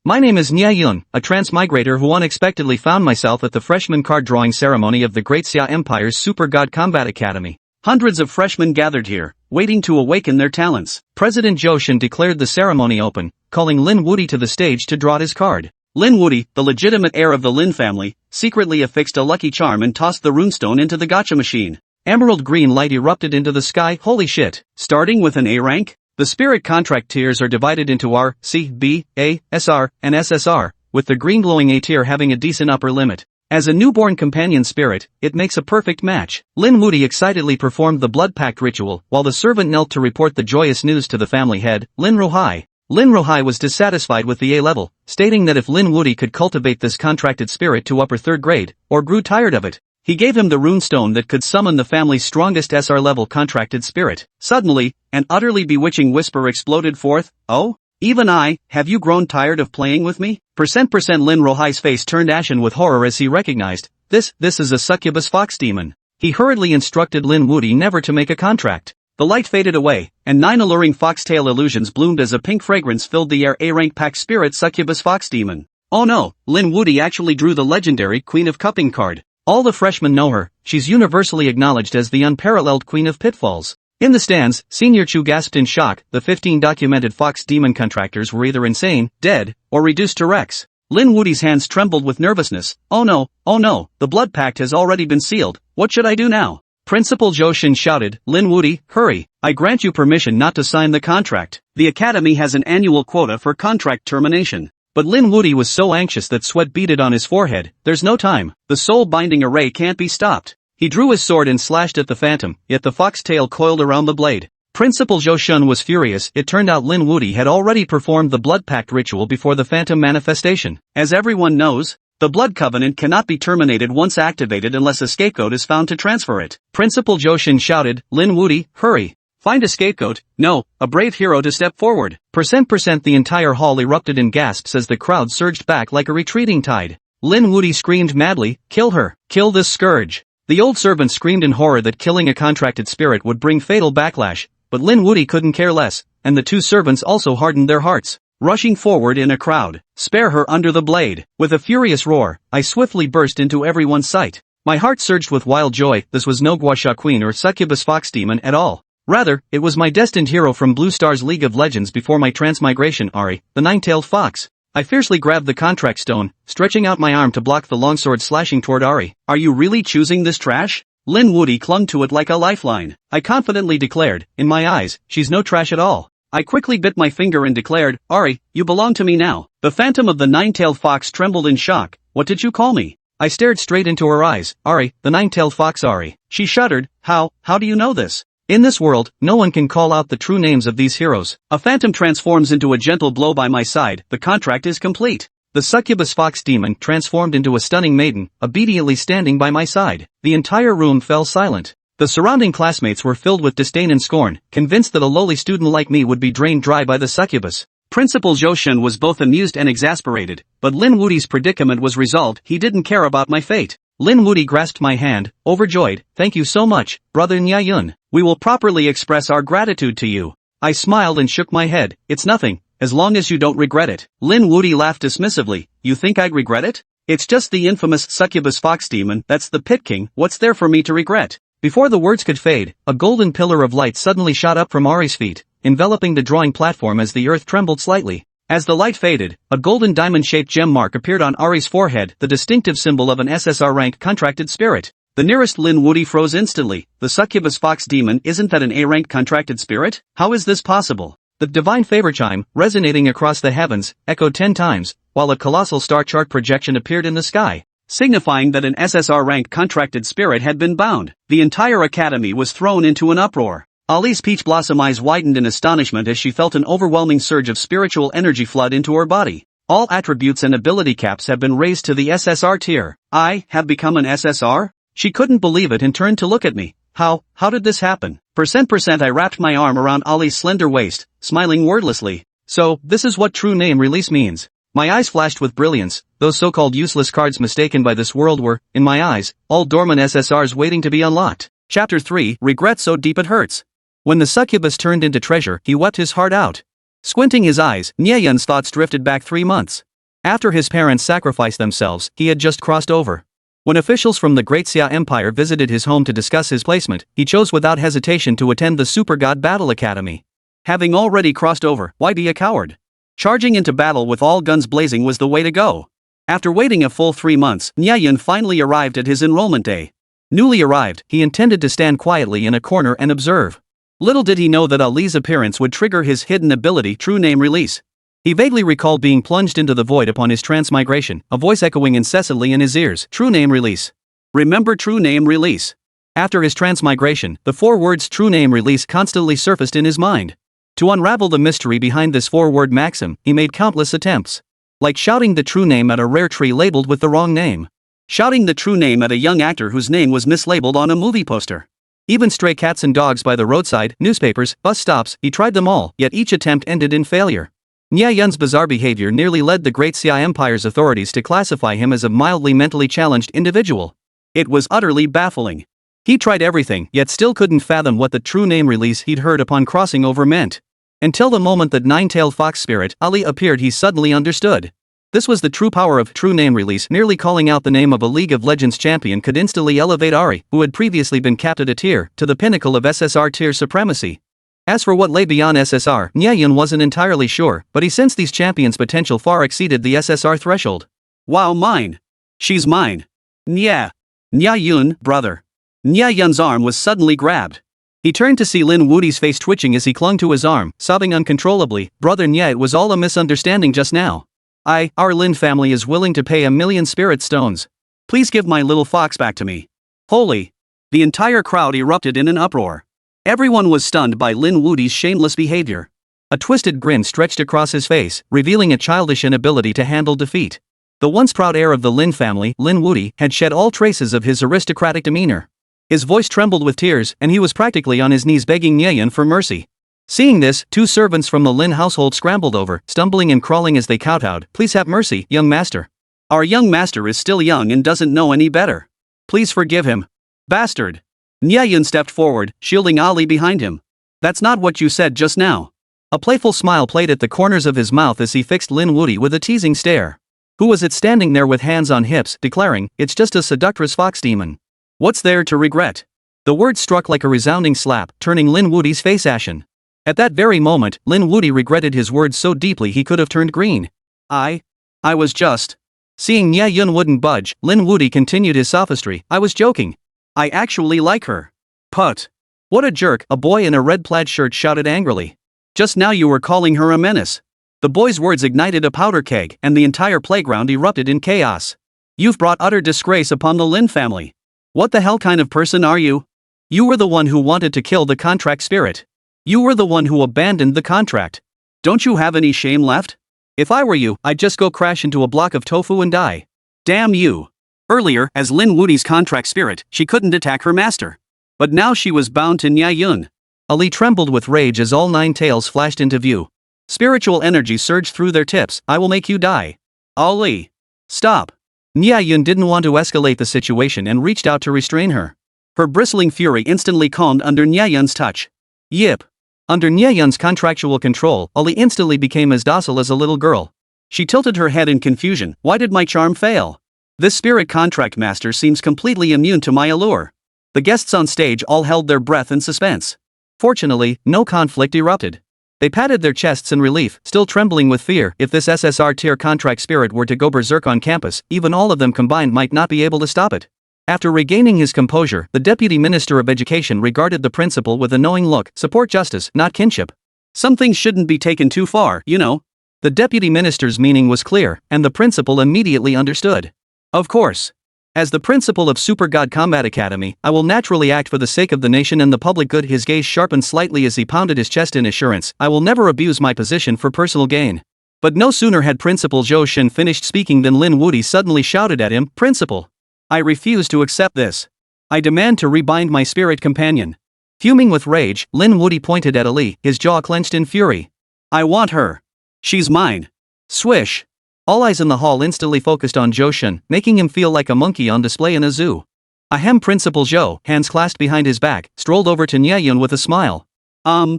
My name is Nie Yun, a transmigrator who unexpectedly found myself at the freshman card drawing ceremony of the Great Xia Empire's Super God Combat Academy. Hundreds of freshmen gathered here, waiting to awaken their talents. President Zhou Shen declared the ceremony open, calling Lin Wudi to the stage to draw his card. Lin Wudi, the legitimate heir of the Lin family, secretly affixed a lucky charm and tossed the runestone into the gacha machine. Emerald green light erupted into the sky. Holy shit. Starting with an A rank? The spirit contract tiers are divided into R, C, B, A, SR, and SSR, with the green glowing A tier having a decent upper limit. As a newborn companion spirit, it makes a perfect match. Lin Wudi excitedly performed the blood pact ritual, while the servant knelt to report the joyous news to the family head, Lin Rohai. Lin Rohai was dissatisfied with the A level, stating that if Lin Wudi could cultivate this contracted spirit to upper 3rd grade, or grew tired of it, he gave him the runestone that could summon the family's strongest SR-level contracted spirit. Suddenly, an utterly bewitching whisper exploded forth, "Oh? Even I, have you grown tired of playing with me?" Lin Rohai's face turned ashen with horror as he recognized, this is a succubus fox demon. He hurriedly instructed Lin Wudi never to make a contract. The light faded away, and 9 alluring foxtail illusions bloomed as a pink fragrance filled the air. A-rank pack spirit succubus fox demon. Oh no, Lin Wudi actually drew the legendary Queen of Cupping card. All the freshmen know her, she's universally acknowledged as the unparalleled Queen of Pitfalls. In the stands, Senior Chu gasped in shock. The 15 documented fox demon contractors were either insane, dead, or reduced to wrecks. Lin Wudi's hands trembled with nervousness. Oh no, the blood pact has already been sealed. What should I do now? Principal Zhou Shen shouted, Lin Wudi, hurry, I grant you permission not to sign the contract. The academy has an annual quota for contract termination. But Lin Wudi was so anxious that sweat beaded on his forehead. There's no time. The soul-binding array can't be stopped. He drew his sword and slashed at the phantom, yet the foxtail coiled around the blade. Principal Zhou Shen was furious. It turned out Lin Wudi had already performed the blood pact ritual before the phantom manifestation. As everyone knows, the blood covenant cannot be terminated once activated unless a scapegoat is found to transfer it. Principal Zhou Shen shouted, Lin Wudi, hurry. Find a scapegoat, no, a brave hero to step forward. The entire hall erupted in gasps as the crowd surged back like a retreating tide. Lin Wudi screamed madly, kill her, kill this scourge. The old servant screamed in horror that killing a contracted spirit would bring fatal backlash, but Lin Wudi couldn't care less, and the 2 servants also hardened their hearts, rushing forward in a crowd. Spare her under the blade. With a furious roar, I swiftly burst into everyone's sight. My heart surged with wild joy. This was no Guasha Queen or succubus fox demon at all. Rather, it was my destined hero from Blue Star's League of Legends before my transmigration, Ahri, the 9-tailed fox. I fiercely grabbed the contract stone, stretching out my arm to block the longsword slashing toward Ahri. Are you really choosing this trash? Lin Wudi clung to it like a lifeline. I confidently declared, in my eyes, she's no trash at all. I quickly bit my finger and declared, Ahri, you belong to me now. The phantom of the 9-tailed fox trembled in shock. What did you call me? I stared straight into her eyes. Ahri, the 9-tailed fox Ahri. She shuddered. How do you know this? In this world, no one can call out the true names of these heroes. A phantom transforms into a gentle blow by my side. The contract is complete. The succubus fox demon transformed into a stunning maiden, obediently standing by my side. The entire room fell silent. The surrounding classmates were filled with disdain and scorn, convinced that a lowly student like me would be drained dry by the succubus. Principal Zhou Shen was both amused and exasperated, but Lin Wudi's predicament was resolved. He didn't care about my fate. Lin Wudi grasped my hand, overjoyed. Thank you so much, brother Nie Yun. We will properly express our gratitude to you. I smiled and shook my head. It's nothing, as long as you don't regret it. Lin Wudi laughed dismissively. You think I'd regret it? It's just the infamous succubus fox demon. That's the pit king. What's there for me to regret? Before the words could fade, a golden pillar of light suddenly shot up from Ahri's feet, enveloping the drawing platform as the earth trembled slightly. As the light faded, a golden diamond-shaped gem mark appeared on Ahri's forehead, the distinctive symbol of an SSR-rank contracted spirit. The nearest Lin Wudi froze instantly. The succubus fox demon, isn't that an A-rank contracted spirit? How is this possible? The divine favor chime, resonating across the heavens, echoed 10 times, while a colossal star chart projection appeared in the sky, signifying that an SSR-rank contracted spirit had been bound. The entire academy was thrown into an uproar. Ali's peach blossom eyes widened in astonishment as she felt an overwhelming surge of spiritual energy flood into her body. All attributes and ability caps have been raised to the SSR tier. I have become an SSR? She couldn't believe it and turned to look at me. How did this happen? I wrapped my arm around Ali's slender waist, smiling wordlessly. So, this is what true name release means. My eyes flashed with brilliance. Those so-called useless cards mistaken by this world were, in my eyes, all dormant SSRs waiting to be unlocked. Chapter 3, Regret So Deep It Hurts. When the succubus turned into treasure, he wept his heart out. Squinting his eyes, Nie Yun's thoughts drifted back 3 months. After his parents sacrificed themselves, he had just crossed over. When officials from the Great Xia Empire visited his home to discuss his placement, he chose without hesitation to attend the Super God Battle Academy. Having already crossed over, why be a coward? Charging into battle with all guns blazing was the way to go. After waiting a full 3 months, Nie Yun finally arrived at his enrollment day. Newly arrived, he intended to stand quietly in a corner and observe. Little did he know that Ali's appearance would trigger his hidden ability, true name release. He vaguely recalled being plunged into the void upon his transmigration, a voice echoing incessantly in his ears, true name release. Remember true name release. After his transmigration, the 4 words true name release constantly surfaced in his mind. To unravel the mystery behind this 4-word maxim, he made countless attempts. Like shouting the true name at a rare tree labeled with the wrong name. Shouting the true name at a young actor whose name was mislabeled on a movie poster. Even stray cats and dogs by the roadside, newspapers, bus stops, he tried them all, yet each attempt ended in failure. Nie Yun's bizarre behavior nearly led the Great Xia Empire's authorities to classify him as a mildly mentally challenged individual. It was utterly baffling. He tried everything, yet still couldn't fathom what the true name release he'd heard upon crossing over meant. Until the moment that nine-tailed fox spirit, Ahri, appeared, he suddenly understood. This was the true power of true name release. Merely calling out the name of a League of Legends champion could instantly elevate Ahri, who had previously been capped at a tier, to the pinnacle of SSR tier supremacy. As for what lay beyond SSR, Nie Yun wasn't entirely sure, but he sensed these champions' potential far exceeded the SSR threshold. Wow, mine. She's mine. Nie Yun, brother. Nie Yun's arm was suddenly grabbed. He turned to see Lin Wudi's face twitching as he clung to his arm, sobbing uncontrollably. Brother Nie, it was all a misunderstanding just now. Our Lin family is willing to pay 1,000,000 spirit stones. Please give my little fox back to me. Holy! The entire crowd erupted in an uproar. Everyone was stunned by Lin Wudi's shameless behavior. A twisted grin stretched across his face, revealing a childish inability to handle defeat. The once proud heir of the Lin family, Lin Wudi, had shed all traces of his aristocratic demeanor. His voice trembled with tears, and he was practically on his knees begging Nie Yun for mercy. Seeing this, 2 servants from the Lin household scrambled over, stumbling and crawling as they kowtowed. Please have mercy, young master. Our young master is still young and doesn't know any better. Please forgive him. Bastard. Nie Yun stepped forward, shielding Ahri behind him. That's not what you said just now. A playful smile played at the corners of his mouth as he fixed Lin Wudi with a teasing stare. Who was it standing there with hands on hips, declaring, it's just a seductress fox demon. What's there to regret? The words struck like a resounding slap, turning Lin Wudi's face ashen. At that very moment, Lin Wudi regretted his words so deeply he could have turned green. I was just. Seeing Nie Yun wouldn't budge, Lin Wudi continued his sophistry. I was joking. I actually like her. Put. What a jerk, a boy in a red plaid shirt shouted angrily. Just now you were calling her a menace. The boy's words ignited a powder keg, and the entire playground erupted in chaos. You've brought utter disgrace upon the Lin family. What the hell kind of person are you? You were the one who wanted to kill the contract spirit. You were the one who abandoned the contract. Don't you have any shame left? If I were you, I'd just go crash into a block of tofu and die. Damn you. Earlier, as Lin Wudi's contract spirit, she couldn't attack her master. But now she was bound to Nie Yun. Ahri trembled with rage as all 9 tails flashed into view. Spiritual energy surged through their tips. I will make you die. Ahri. Stop. Nie Yun didn't want to escalate the situation and reached out to restrain her. Her bristling fury instantly calmed under Nie Yun's touch. Yip. Under Nie Yun's contractual control, Ahri instantly became as docile as a little girl. She tilted her head in confusion. Why did my charm fail? This spirit contract master seems completely immune to my allure. The guests on stage all held their breath in suspense. Fortunately, no conflict erupted. They patted their chests in relief, still trembling with fear. If this SSR tier contract spirit were to go berserk on campus, even all of them combined might not be able to stop it. After regaining his composure, the Deputy Minister of Education regarded the principal with a knowing look. Support justice, not kinship. Some things shouldn't be taken too far, you know. The Deputy Minister's meaning was clear, and the principal immediately understood. Of course. As the principal of Super God Combat Academy, I will naturally act for the sake of the nation and the public good. His gaze sharpened slightly as he pounded his chest in assurance. I will never abuse my position for personal gain. But no sooner had Principal Zhou Shen finished speaking than Lin Wudi suddenly shouted at him, Principal. I refuse to accept this. I demand to rebind my spirit companion. Fuming with rage, Lin Wudi pointed at Ahri, his jaw clenched in fury. I want her. She's mine. Swish. All eyes in the hall instantly focused on Zhou Shen, making him feel like a monkey on display in a zoo. Ahem. Principal Zhou, hands clasped behind his back, strolled over to Nie Yun with a smile.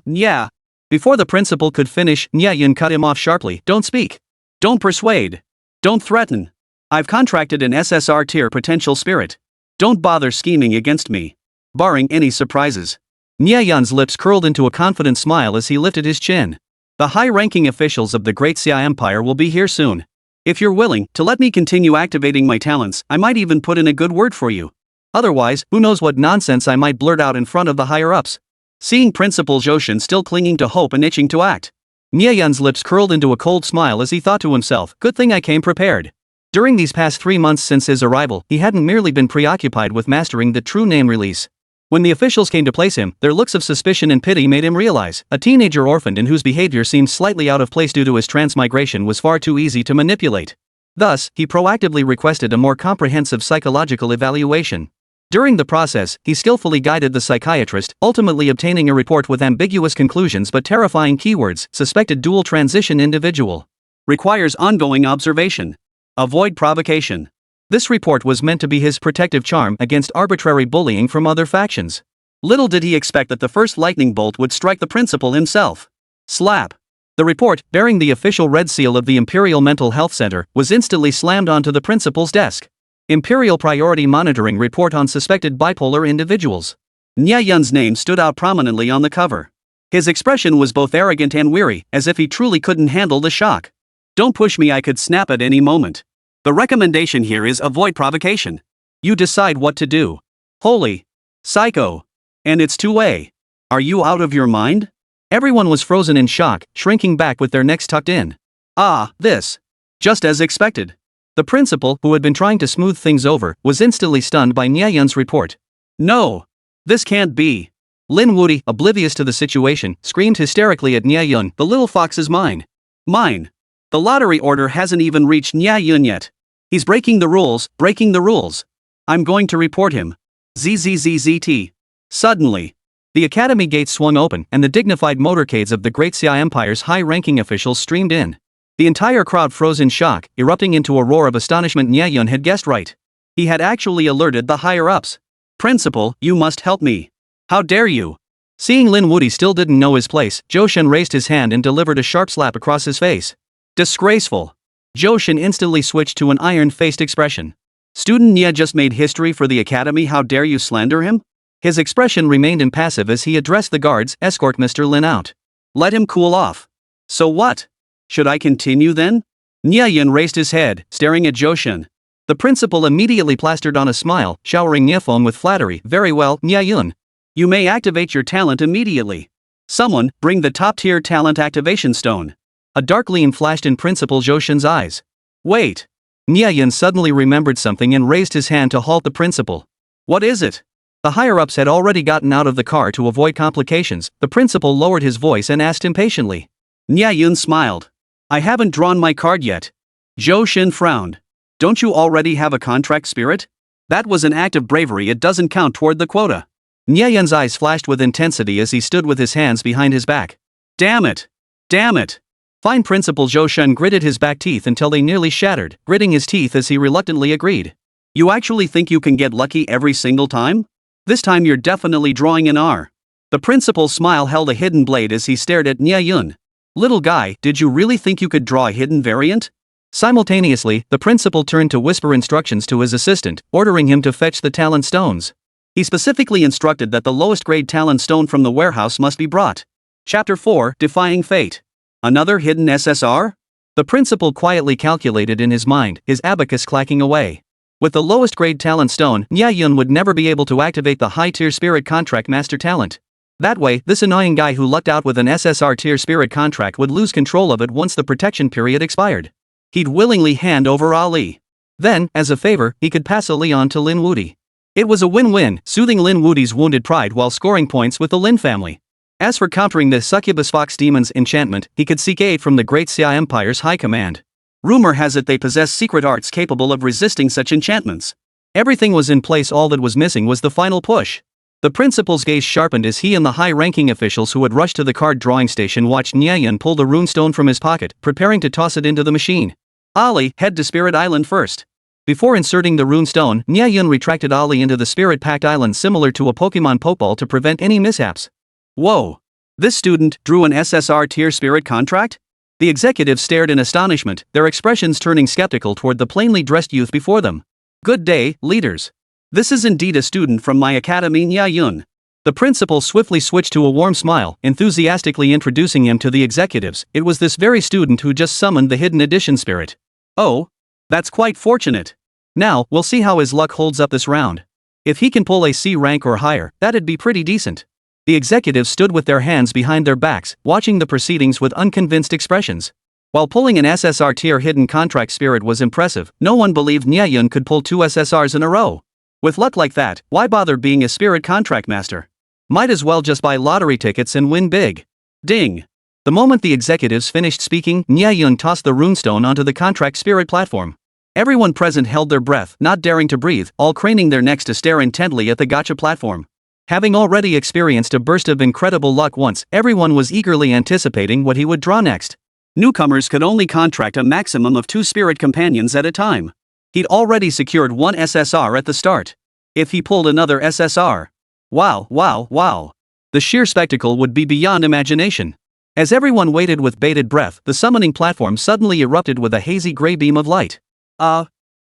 Yeah. Before the principal could finish, Nie Yun cut him off sharply. Don't speak. Don't persuade. Don't threaten. I've contracted an SSR tier potential spirit. Don't bother scheming against me. Barring any surprises. Nie Yun's lips curled into a confident smile as he lifted his chin. The high-ranking officials of the Great Xia Empire will be here soon. If you're willing to let me continue activating my talents, I might even put in a good word for you. Otherwise, who knows what nonsense I might blurt out in front of the higher-ups. Seeing Principal Zhoushan still clinging to hope and itching to act, Nie Yun's lips curled into a cold smile as he thought to himself, good thing I came prepared. During these past 3 months since his arrival, he hadn't merely been preoccupied with mastering the true name release. When the officials came to place him, their looks of suspicion and pity made him realize a teenager orphaned and whose behavior seemed slightly out of place due to his transmigration was far too easy to manipulate. Thus, he proactively requested a more comprehensive psychological evaluation. During the process, he skillfully guided the psychiatrist, ultimately obtaining a report with ambiguous conclusions but terrifying keywords: suspected dual transition individual. Requires ongoing observation. Avoid provocation. This report was meant to be his protective charm against arbitrary bullying from other factions. Little did he expect that the first lightning bolt would strike the principal himself. Slap. The report, bearing the official red seal of the Imperial Mental Health Center, was instantly slammed onto the principal's desk. Imperial Priority Monitoring Report on Suspected Bipolar Individuals. Nie Yun's name stood out prominently on the cover. His expression was both arrogant and weary, as if he truly couldn't handle the shock. Don't push me, I could snap at any moment. The recommendation here is avoid provocation. You decide what to do. Holy psycho. And it's two-way. Are you out of your mind? Everyone was frozen in shock, shrinking back with their necks tucked in. Ah, this. Just as expected. The principal, who had been trying to smooth things over, was instantly stunned by Nie Yun's report. No. This can't be. Lin Wuti, oblivious to the situation, screamed hysterically at Nie Yun, the little fox is mine. Mine. The lottery order hasn't even reached Nie Yun yet. He's breaking the rules, breaking the rules. I'm going to report him. ZZZZT. Suddenly, the academy gates swung open and the dignified motorcades of the Great Xia Empire's high-ranking officials streamed in. The entire crowd froze in shock, erupting into a roar of astonishment. Nie Yun had guessed right. He had actually alerted the higher-ups. Principal, you must help me. How dare you? Seeing Lin Wuti still didn't know his place, Zhoushan raised his hand and delivered a sharp slap across his face. Disgraceful. Zhoushan instantly switched to an iron-faced expression. Student Nie just made history for the academy, how dare you slander him? His expression remained impassive as he addressed the guards, escort Mr. Lin out. Let him cool off. So what? Should I continue then? Nie Yun raised his head, staring at Zhoushan. The principal immediately plastered on a smile, showering Nie with flattery. Very well, Nie Yun. You may activate your talent immediately. Someone, bring the top-tier talent activation stone. A dark gleam flashed in Principal Zhoushan's eyes. Wait. Nie Yun suddenly remembered something and raised his hand to halt the principal. What is it? The higher-ups had already gotten out of the car to avoid complications. The principal lowered his voice and asked impatiently. Nie Yun smiled. I haven't drawn my card yet. Zhoushan frowned. Don't you already have a contract spirit? That was an act of bravery, it doesn't count toward the quota. Nie Yun's eyes flashed with intensity as he stood with his hands behind his back. Damn it! Damn it! Fine. Principal Zhoushan gritted his back teeth until they nearly shattered, gritting his teeth as he reluctantly agreed. You actually think you can get lucky every single time? This time you're definitely drawing an R. The principal's smile held a hidden blade as he stared at Nie Yun. Little guy, did you really think you could draw a hidden variant? Simultaneously, the principal turned to whisper instructions to his assistant, ordering him to fetch the talent stones. He specifically instructed that the lowest grade talent stone from the warehouse must be brought. Chapter 4, Defying Fate. Another hidden SSR? The principal quietly calculated in his mind, his abacus clacking away. With the lowest grade talent stone, Nie Yun would never be able to activate the high-tier spirit contract master talent. That way, this annoying guy who lucked out with an SSR tier spirit contract would lose control of it once the protection period expired. He'd willingly hand over Ali. Then, as a favor, he could pass Ali on to Lin Wuti. It was a win-win, soothing Lin Wuti's wounded pride while scoring points with the Lin family. As for countering the succubus fox demon's enchantment, he could seek aid from the Great Xia Empire's high command. Rumor has it they possess secret arts capable of resisting such enchantments. Everything was in place, all that was missing was the final push. The principal's gaze sharpened as he and the high-ranking officials who had rushed to the card drawing station watched Nie Yun pull the rune stone from his pocket, preparing to toss it into the machine. Ali, head to Spirit Island first. Before inserting the rune stone, Nie Yun retracted Ali into the spirit-packed island similar to a Pokemon Pokeball to prevent any mishaps. Whoa! This student drew an SSR tier spirit contract? The executives stared in astonishment, their expressions turning skeptical toward the plainly dressed youth before them. Good day, leaders. This is indeed a student from my academy, Nie Yun. The principal swiftly switched to a warm smile, enthusiastically introducing him to the executives. It was this very student who just summoned the hidden edition spirit. Oh, that's quite fortunate. Now, we'll see how his luck holds up this round. If he can pull a C rank or higher, that'd be pretty decent. The executives stood with their hands behind their backs, watching the proceedings with unconvinced expressions. While pulling an SSR tier hidden contract spirit was impressive, no one believed Nie Yun could pull 2 SSRs in a row. With luck like that, why bother being a spirit contract master? Might as well just buy lottery tickets and win big. Ding! The moment the executives finished speaking, Nie Yun tossed the runestone onto the contract spirit platform. Everyone present held their breath, not daring to breathe, all craning their necks to stare intently at the gacha platform. Having already experienced a burst of incredible luck once, everyone was eagerly anticipating what he would draw next. Newcomers could only contract a maximum of 2 spirit companions at a time. He'd already secured 1 SSR at the start. If he pulled another SSR. Wow, wow, wow. The sheer spectacle would be beyond imagination. As everyone waited with bated breath, the summoning platform suddenly erupted with a hazy gray beam of light. The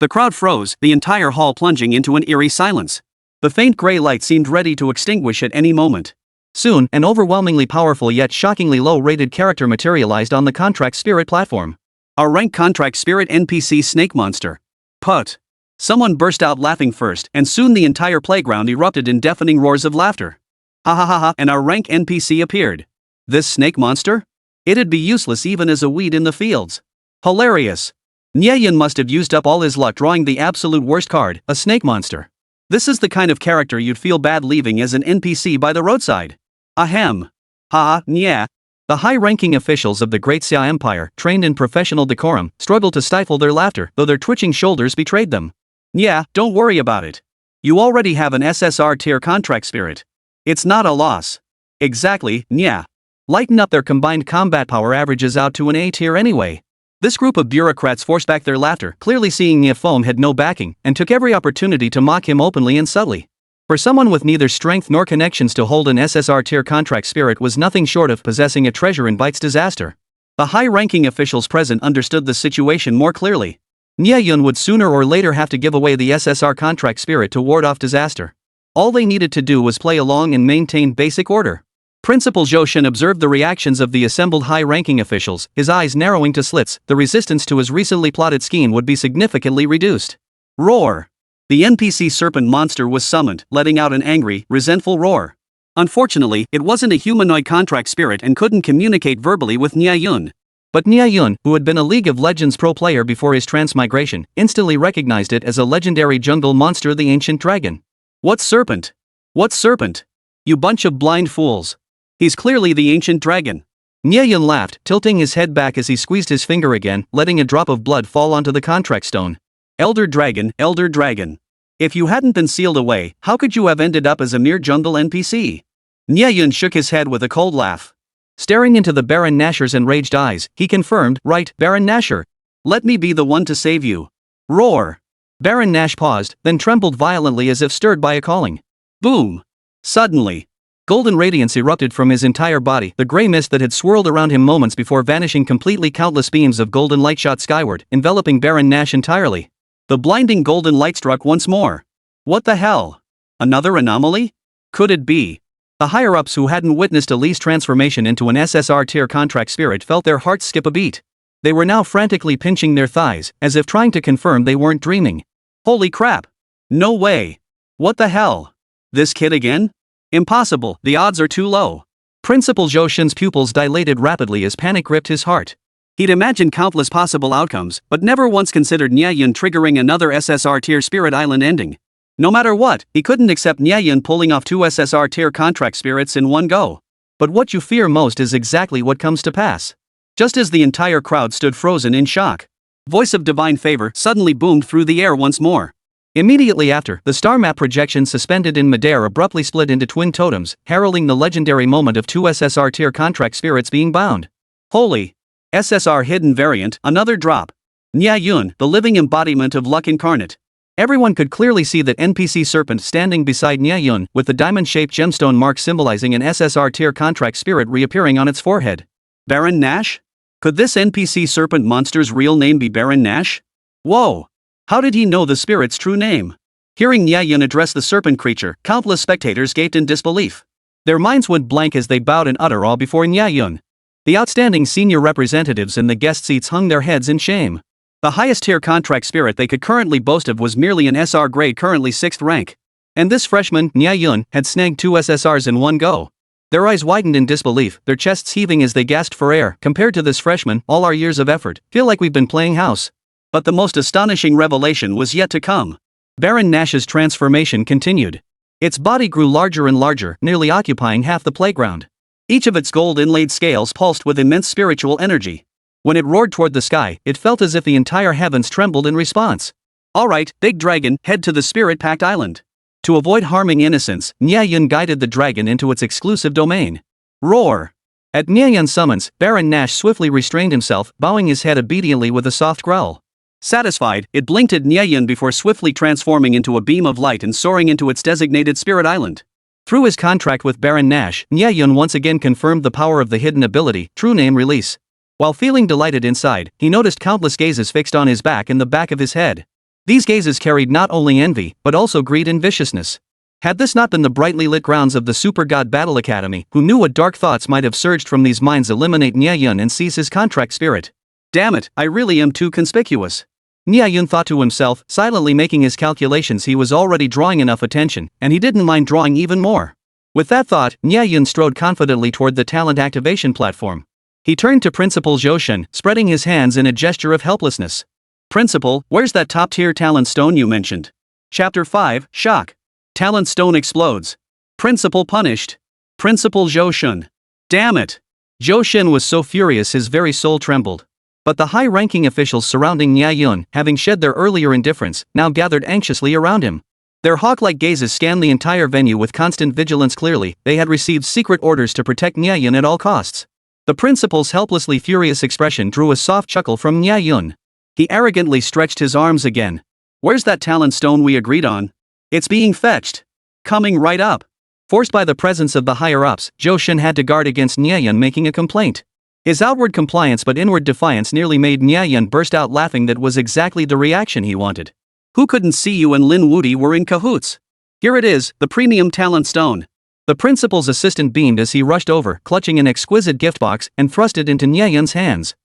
crowd froze, the entire hall plunging into an eerie silence. The faint gray light seemed ready to extinguish at any moment. Soon, an overwhelmingly powerful yet shockingly low-rated character materialized on the contract spirit platform. A rank contract spirit NPC snake monster. Put. Someone burst out laughing first, and soon the entire playground erupted in deafening roars of laughter. Ha ha ha ha, and our rank NPC appeared. This snake monster? It'd be useless even as a weed in the fields. Hilarious. Nie Yun must have used up all his luck drawing the absolute worst card, a snake monster. This is the kind of character you'd feel bad leaving as an NPC by the roadside. Ahem. Ha, yeah. The high-ranking officials of the Great Xia Empire, trained in professional decorum, struggled to stifle their laughter, though their twitching shoulders betrayed them. Yeah, don't worry about it. You already have an SSR tier contract spirit. It's not a loss. Exactly, yeah. Lighten up, their combined combat power averages out to an A tier anyway. This group of bureaucrats forced back their laughter, clearly seeing Nie Foam had no backing, and took every opportunity to mock him openly and subtly. For someone with neither strength nor connections to hold an SSR tier contract spirit was nothing short of possessing a treasure in Bite's disaster. The high-ranking officials present understood the situation more clearly. Nie Yun would sooner or later have to give away the SSR contract spirit to ward off disaster. All they needed to do was play along and maintain basic order. Principal Zhou Shen observed the reactions of the assembled high-ranking officials, his eyes narrowing to slits. The resistance to his recently plotted scheme would be significantly reduced. Roar! The NPC serpent monster was summoned, letting out an angry, resentful roar. Unfortunately, it wasn't a humanoid contract spirit and couldn't communicate verbally with Nie Yun. But Nie Yun, who had been a League of Legends pro player before his transmigration, instantly recognized it as a legendary jungle monster, the ancient dragon. What serpent? What serpent? You bunch of blind fools. He's clearly the ancient dragon. Nie Yun laughed, tilting his head back as he squeezed his finger again, letting a drop of blood fall onto the contract stone. Elder dragon, elder dragon. If you hadn't been sealed away, how could you have ended up as a mere jungle NPC? Nie Yun shook his head with a cold laugh. Staring into the Baron Nashor's enraged eyes, he confirmed, right, Baron Nashor. Let me be the one to save you. Roar. Baron Nash paused, then trembled violently as if stirred by a calling. Boom. Suddenly, golden radiance erupted from his entire body, the gray mist that had swirled around him moments before vanishing completely. Countless beams of golden light shot skyward, enveloping Baron Nash entirely. The blinding golden light struck once more. What the hell? Another anomaly? Could it be? The higher-ups who hadn't witnessed Ali's transformation into an SSR tier contract spirit felt their hearts skip a beat. They were now frantically pinching their thighs, as if trying to confirm they weren't dreaming. Holy crap! No way! What the hell? This kid again? Impossible, the odds are too low. Principal Zhou Shen's pupils dilated rapidly as panic gripped his heart. He'd imagined countless possible outcomes, but never once considered Nie Yun triggering another SSR tier Spirit Island ending. No matter what, he couldn't accept Nie Yun pulling off 2 SSR tier contract spirits in one go. But what you fear most is exactly what comes to pass. Just as the entire crowd stood frozen in shock, Voice of Divine Favor suddenly boomed through the air once more. Immediately after, the star map projection suspended in midair abruptly split into twin totems, heralding the legendary moment of 2 SSR tier contract spirits being bound. Holy! SSR hidden variant, another drop. Nie Yun, the living embodiment of luck incarnate. Everyone could clearly see that NPC serpent standing beside Nie Yun, with the diamond-shaped gemstone mark symbolizing an SSR tier contract spirit reappearing on its forehead. Baron Nash? Could this NPC serpent monster's real name be Baron Nash? Whoa! How did he know the spirit's true name? Hearing Nie Yun address the serpent creature, countless spectators gaped in disbelief. Their minds went blank as they bowed in utter awe before Nie Yun. The outstanding senior representatives in the guest seats hung their heads in shame. The highest tier contract spirit they could currently boast of was merely an SR grade, currently 6th rank. And this freshman, Nie Yun, had snagged 2 SSRs in one go. Their eyes widened in disbelief, their chests heaving as they gasped for air. Compared to this freshman, all our years of effort feel like we've been playing house. But the most astonishing revelation was yet to come. Baron Nash's transformation continued. Its body grew larger and larger, nearly occupying half the playground. Each of its gold-inlaid scales pulsed with immense spiritual energy. When it roared toward the sky, it felt as if the entire heavens trembled in response. Alright, big dragon, head to the spirit-packed island. To avoid harming innocents, Nie Yun guided the dragon into its exclusive domain. Roar! At Nie Yun's summons, Baron Nash swiftly restrained himself, bowing his head obediently with a soft growl. Satisfied, it blinked at Nie Yun before swiftly transforming into a beam of light and soaring into its designated spirit island. Through his contract with Baron Nash, Nie Yun once again confirmed the power of the hidden ability, True Name Release. While feeling delighted inside, he noticed countless gazes fixed on his back and the back of his head. These gazes carried not only envy, but also greed and viciousness. Had this not been the brightly lit grounds of the Super God Battle Academy, who knew what dark thoughts might have surged from these minds? Eliminate Nie Yun and seize his contract spirit. Damn it, I really am too conspicuous. Nie Yun thought to himself, silently making his calculations. He was already drawing enough attention, and he didn't mind drawing even more. With that thought, Nie Yun strode confidently toward the talent activation platform. He turned to Principal Zhou Shen, spreading his hands in a gesture of helplessness. Principal, where's that top-tier talent stone you mentioned? Chapter 5, Shock. Talent stone explodes. Principal punished. Principal Zhou Shen. Damn it! Zhou Shen was so furious his very soul trembled. But the high-ranking officials surrounding Nie Yun, having shed their earlier indifference, now gathered anxiously around him. Their hawk-like gazes scanned the entire venue with constant vigilance. Clearly, they had received secret orders to protect Nie Yun at all costs. The principal's helplessly furious expression drew a soft chuckle from Nie Yun. He arrogantly stretched his arms again. Where's that talent stone we agreed on? It's being fetched. Coming right up. Forced by the presence of the higher-ups, Zhou Shen had to guard against Nie Yun making a complaint. His outward compliance but inward defiance nearly made Nie Yun burst out laughing. That was exactly the reaction he wanted. Who couldn't see you and Lin Wudi were in cahoots? Here it is, the premium talent stone. The principal's assistant beamed as he rushed over, clutching an exquisite gift box, and thrust it into Nie Yun's hands.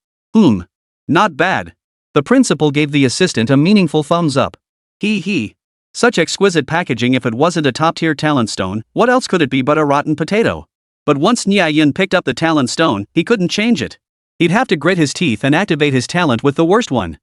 Not bad. The principal gave the assistant a meaningful thumbs up. He. Such exquisite packaging. If it wasn't a top-tier talent stone, what else could it be but a rotten potato? But once Nie Yun picked up the talent stone, he couldn't change it. He'd have to grit his teeth and activate his talent with the worst one.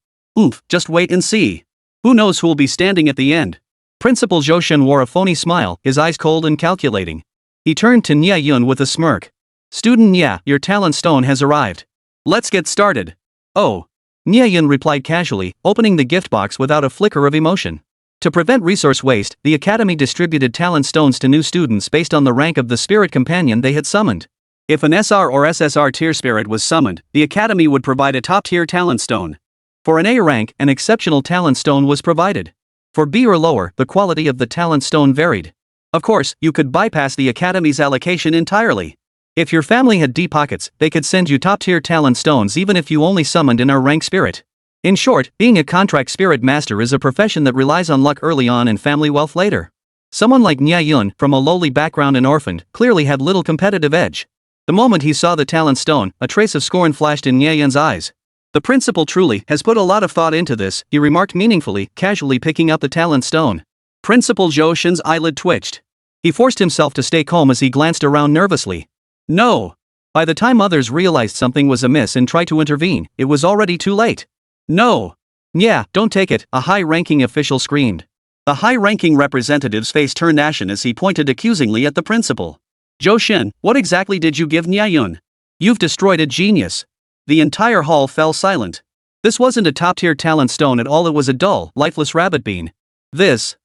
Just wait and see. Who knows who'll be standing at the end? Principal Zhou Shen wore a phony smile, his eyes cold and calculating. He turned to Nie Yun with a smirk. Student Nie, your talent stone has arrived. Let's get started. Oh. Nie Yun replied casually, opening the gift box without a flicker of emotion. To prevent resource waste, the Academy distributed talent stones to new students based on the rank of the spirit companion they had summoned. If an SR or SSR tier spirit was summoned, the Academy would provide a top-tier talent stone. For an A rank, an exceptional talent stone was provided. For B or lower, the quality of the talent stone varied. Of course, you could bypass the Academy's allocation entirely. If your family had deep pockets, they could send you top-tier talent stones even if you only summoned an R-rank spirit. In short, being a contract spirit master is a profession that relies on luck early on and family wealth later. Someone like Nie Yun, from a lowly background and orphaned, clearly had little competitive edge. The moment he saw the talent stone, a trace of scorn flashed in Nie Yun's eyes. The principal truly has put a lot of thought into this, he remarked meaningfully, casually picking up the talent stone. Principal Zhou Shen's eyelid twitched. He forced himself to stay calm as he glanced around nervously. No! By the time others realized something was amiss and tried to intervene, it was already too late. No! Yeah, don't take it, a high-ranking official screamed. The high-ranking representative's face turned ashen as he pointed accusingly at the principal. Zhou Shen, what exactly did you give Nie Yun? You've destroyed a genius. The entire hall fell silent. This wasn't a top-tier talent stone at all, it was a dull, lifeless rabbit bean. This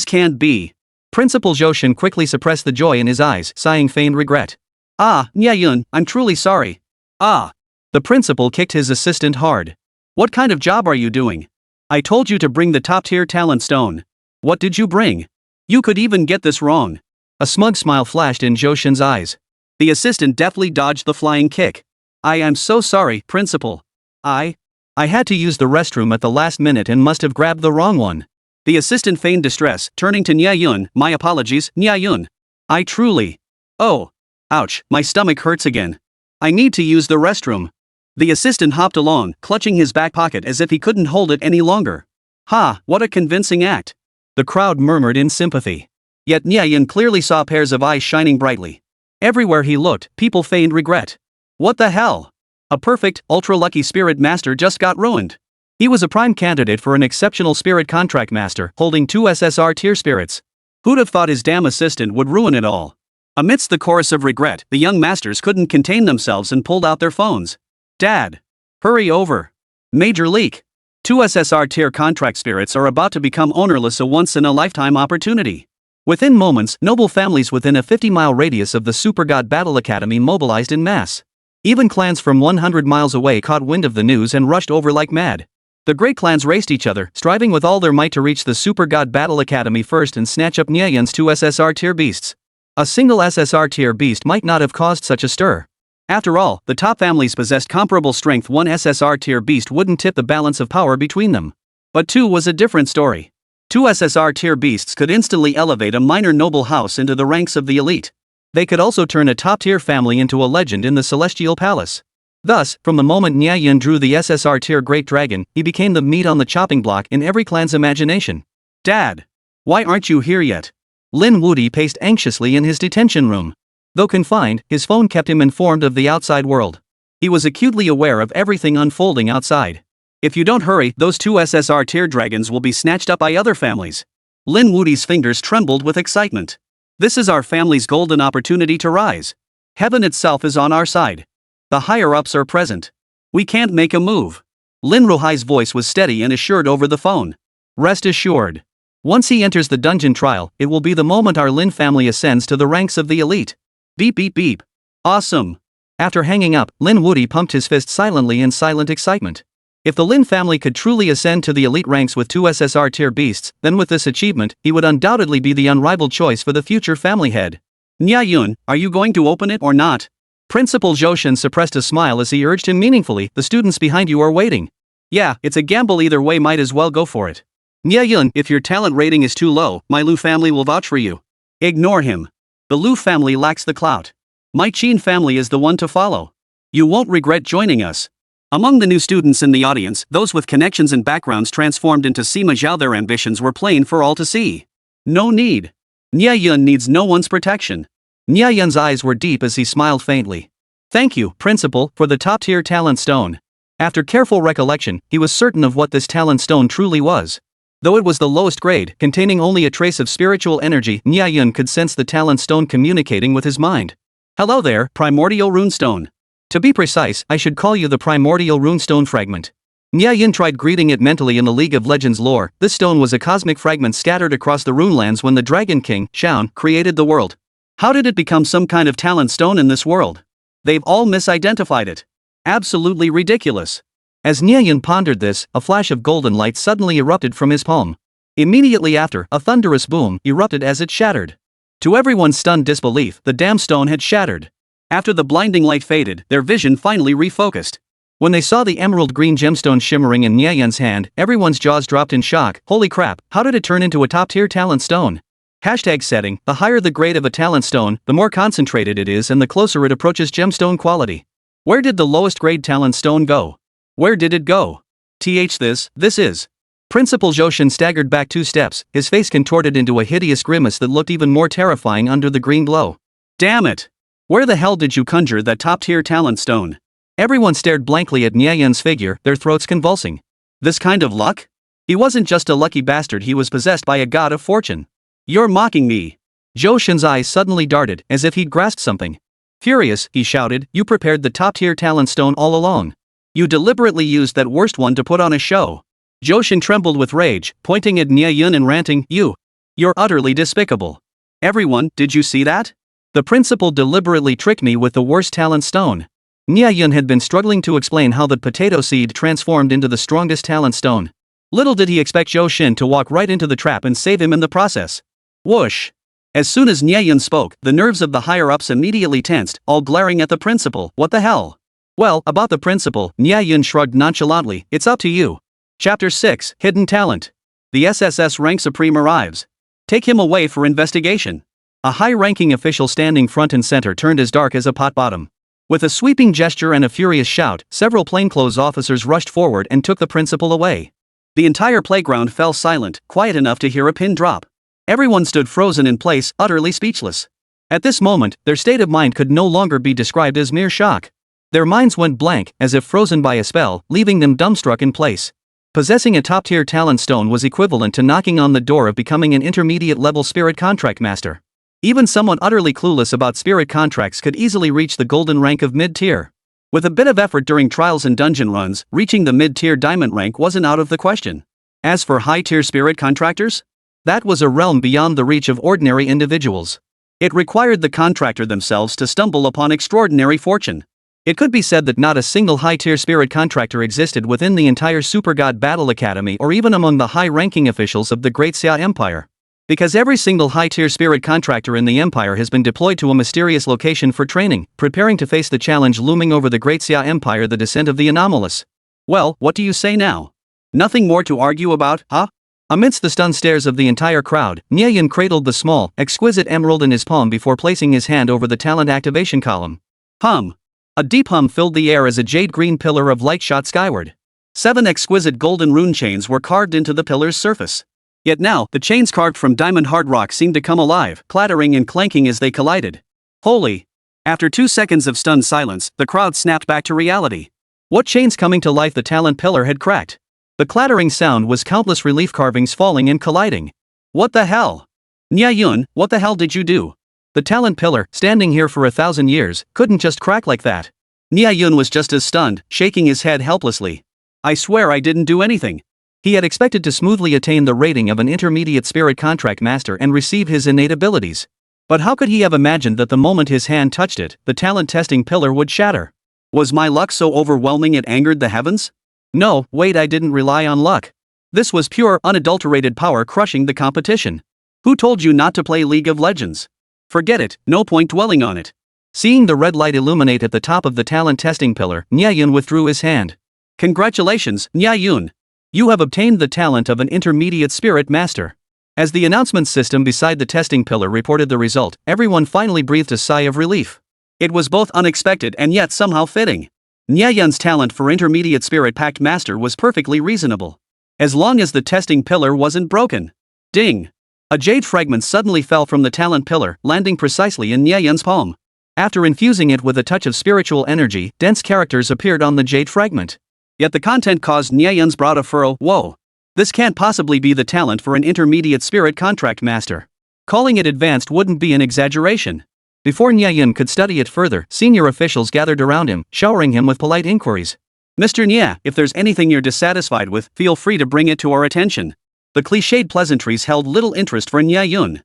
can't be. Principal Zhou Shen quickly suppressed the joy in his eyes, sighing feigned regret. Nie Yun, I'm truly sorry. The principal kicked his assistant hard. What kind of job are you doing? I told you to bring the top-tier talent stone. What did you bring? You could even get this wrong. A smug smile flashed in Zhou Shen's eyes. The assistant deftly dodged the flying kick. I am so sorry, Principal. I had to use the restroom at the last minute and must have grabbed the wrong one. The assistant feigned distress, turning to Nie Yun. My apologies, Nie Yun. I truly. Oh. Ouch, my stomach hurts again. I need to use the restroom. The assistant hopped along, clutching his back pocket as if he couldn't hold it any longer. Ha, what a convincing act. The crowd murmured in sympathy. Yet Nie Yun clearly saw pairs of eyes shining brightly. Everywhere he looked, people feigned regret. What the hell? A perfect, ultra-lucky spirit master just got ruined. He was a prime candidate for an exceptional spirit contract master, holding 2 SSR tier spirits. Who'd have thought his damn assistant would ruin it all? Amidst the chorus of regret, the young masters couldn't contain themselves and pulled out their phones. Dad! Hurry over! Major leak! 2 SSR tier contract spirits are about to become ownerless, a once-in-a-lifetime opportunity. Within moments, noble families within a 50-mile radius of the Super God Battle Academy mobilized in mass. Even clans from 100 miles away caught wind of the news and rushed over like mad. The great clans raced each other, striving with all their might to reach the Super God Battle Academy first and snatch up Nie Yun's 2 SSR tier beasts. A single SSR tier beast might not have caused such a stir. After all, the top families possessed comparable strength. 1 SSR tier beast wouldn't tip the balance of power between them. But 2 was a different story. 2 SSR tier beasts could instantly elevate a minor noble house into the ranks of the elite. They could also turn a top-tier family into a legend in the Celestial Palace. Thus, from the moment Nie Yun drew the SSR tier Great Dragon, he became the meat on the chopping block in every clan's imagination. Dad! Why aren't you here yet? Lin Wudi paced anxiously in his detention room. Though confined, his phone kept him informed of the outside world. He was acutely aware of everything unfolding outside. If you don't hurry, those 2 SSR tier dragons will be snatched up by other families. Lin Wudi's fingers trembled with excitement. This is our family's golden opportunity to rise. Heaven itself is on our side. The higher-ups are present. We can't make a move. Lin Ruhai's voice was steady and assured over the phone. Rest assured. Once he enters the dungeon trial, it will be the moment our Lin family ascends to the ranks of the elite. Beep beep beep. Awesome. After hanging up, Lin Wudi pumped his fist silently in silent excitement. If the Lin family could truly ascend to the elite ranks with 2 SSR tier beasts, then with this achievement, he would undoubtedly be the unrivaled choice for the future family head. Nie Yun, are you going to open it or not? Principal Zhoushan suppressed a smile as he urged him meaningfully, the students behind you are waiting. Yeah, it's a gamble either way, might as well go for it. Nie Yun, if your talent rating is too low, my Lu family will vouch for you. Ignore him. The Lu family lacks the clout. My Qin family is the one to follow. You won't regret joining us. Among the new students in the audience, those with connections and backgrounds transformed into Sima Zhao, their ambitions were plain for all to see. No need. Nie Yun needs no one's protection. Nie Yun's eyes were deep as he smiled faintly. Thank you, Principal, for the top-tier talent stone. After careful recollection, he was certain of what this talent stone truly was. Though it was the lowest grade, containing only a trace of spiritual energy, Nie Yun could sense the talent stone communicating with his mind. Hello there, primordial runestone. To be precise, I should call you the primordial runestone fragment. Nie Yun tried greeting it mentally in the League of Legends lore. This stone was a cosmic fragment scattered across the runelands when the Dragon King, Shaun, created the world. How did it become some kind of talent stone in this world? They've all misidentified it. Absolutely ridiculous. As Nie Yun pondered this, a flash of golden light suddenly erupted from his palm. Immediately after, a thunderous boom erupted as it shattered. To everyone's stunned disbelief, the damn stone had shattered. After the blinding light faded, their vision finally refocused. When they saw the emerald green gemstone shimmering in Nie Yun's hand, everyone's jaws dropped in shock. Holy crap, how did it turn into a top-tier talent stone? #setting, the higher the grade of a talent stone, the more concentrated it is and the closer it approaches gemstone quality. Where did the lowest grade talent stone go? Where did it go? This is. Principal Zhoushan staggered back 2 steps, his face contorted into a hideous grimace that looked even more terrifying under the green glow. Damn it! Where the hell did you conjure that top-tier talent stone? Everyone stared blankly at Nie Yun's figure, their throats convulsing. This kind of luck? He wasn't just a lucky bastard, he was possessed by a god of fortune. You're mocking me. Zhoushan's eyes suddenly darted, as if he'd grasped something. Furious, he shouted, you prepared the top-tier talent stone all along. You deliberately used that worst one to put on a show. Zhoushan trembled with rage, pointing at Nie Yun and ranting, You're utterly despicable. Everyone, did you see that? The principal deliberately tricked me with the worst talent stone. Nie Yun had been struggling to explain how the potato seed transformed into the strongest talent stone. Little did he expect Zhoushan to walk right into the trap and save him in the process. Whoosh! As soon as Nie Yun spoke, the nerves of the higher-ups immediately tensed, all glaring at the principal. What the hell? Well, about the principal, Nie Yun shrugged nonchalantly, it's up to you. Chapter 6, Hidden Talent. The SSS rank supreme arrives. Take him away for investigation. A high-ranking official standing front and center turned as dark as a pot bottom. With a sweeping gesture and a furious shout, several plainclothes officers rushed forward and took the principal away. The entire playground fell silent, quiet enough to hear a pin drop. Everyone stood frozen in place, utterly speechless. At this moment, their state of mind could no longer be described as mere shock. Their minds went blank, as if frozen by a spell, leaving them dumbstruck in place. Possessing a top-tier talent stone was equivalent to knocking on the door of becoming an intermediate-level spirit contract master. Even someone utterly clueless about spirit contracts could easily reach the golden rank of mid-tier. With a bit of effort during trials and dungeon runs, reaching the mid-tier diamond rank wasn't out of the question. As for high-tier spirit contractors? That was a realm beyond the reach of ordinary individuals. It required the contractor themselves to stumble upon extraordinary fortune. It could be said that not a single high-tier spirit contractor existed within the entire Super God Battle Academy or even among the high-ranking officials of the Great Xia Empire. Because every single high-tier spirit contractor in the Empire has been deployed to a mysterious location for training, preparing to face the challenge looming over the Great Xia Empire, the descent of the anomalous. Well, what do you say now? Nothing more to argue about, huh? Amidst the stunned stares of the entire crowd, Nie Yun cradled the small, exquisite emerald in his palm before placing his hand over the talent activation column. Hum. A deep hum filled the air as a jade-green pillar of light shot skyward. 7 exquisite golden rune chains were carved into the pillar's surface. Yet now, the chains carved from diamond hard rock seemed to come alive, clattering and clanking as they collided. Holy! After 2 seconds of stunned silence, the crowd snapped back to reality. What chains coming to life the talent pillar had cracked? The clattering sound was countless relief carvings falling and colliding. What the hell? Nie Yun, what the hell did you do? The talent pillar, standing here for 1,000 years, couldn't just crack like that. Nie Yun was just as stunned, shaking his head helplessly. I swear I didn't do anything. He had expected to smoothly attain the rating of an intermediate spirit contract master and receive his innate abilities. But how could he have imagined that the moment his hand touched it, the talent testing pillar would shatter? Was my luck so overwhelming it angered the heavens? No, wait, I didn't rely on luck. This was pure, unadulterated power crushing the competition. Who told you not to play League of Legends? Forget it, no point dwelling on it. Seeing the red light illuminate at the top of the talent testing pillar, Nie Yun withdrew his hand. Congratulations, Nie Yun. You have obtained the talent of an intermediate spirit master. As the announcement system beside the testing pillar reported the result, everyone finally breathed a sigh of relief. It was both unexpected and yet somehow fitting. Nie Yun's talent for intermediate spirit pact master was perfectly reasonable. As long as the testing pillar wasn't broken. Ding! A jade fragment suddenly fell from the talent pillar, landing precisely in Nie Yun's palm. After infusing it with a touch of spiritual energy, dense characters appeared on the jade fragment. Yet the content caused Nie Yun's brow to furrow. Whoa! This can't possibly be the talent for an intermediate spirit contract master. Calling it advanced wouldn't be an exaggeration. Before Nie Yun could study it further, senior officials gathered around him, showering him with polite inquiries. Mr. Nie, if there's anything you're dissatisfied with, feel free to bring it to our attention. The cliched pleasantries held little interest for Nie Yun.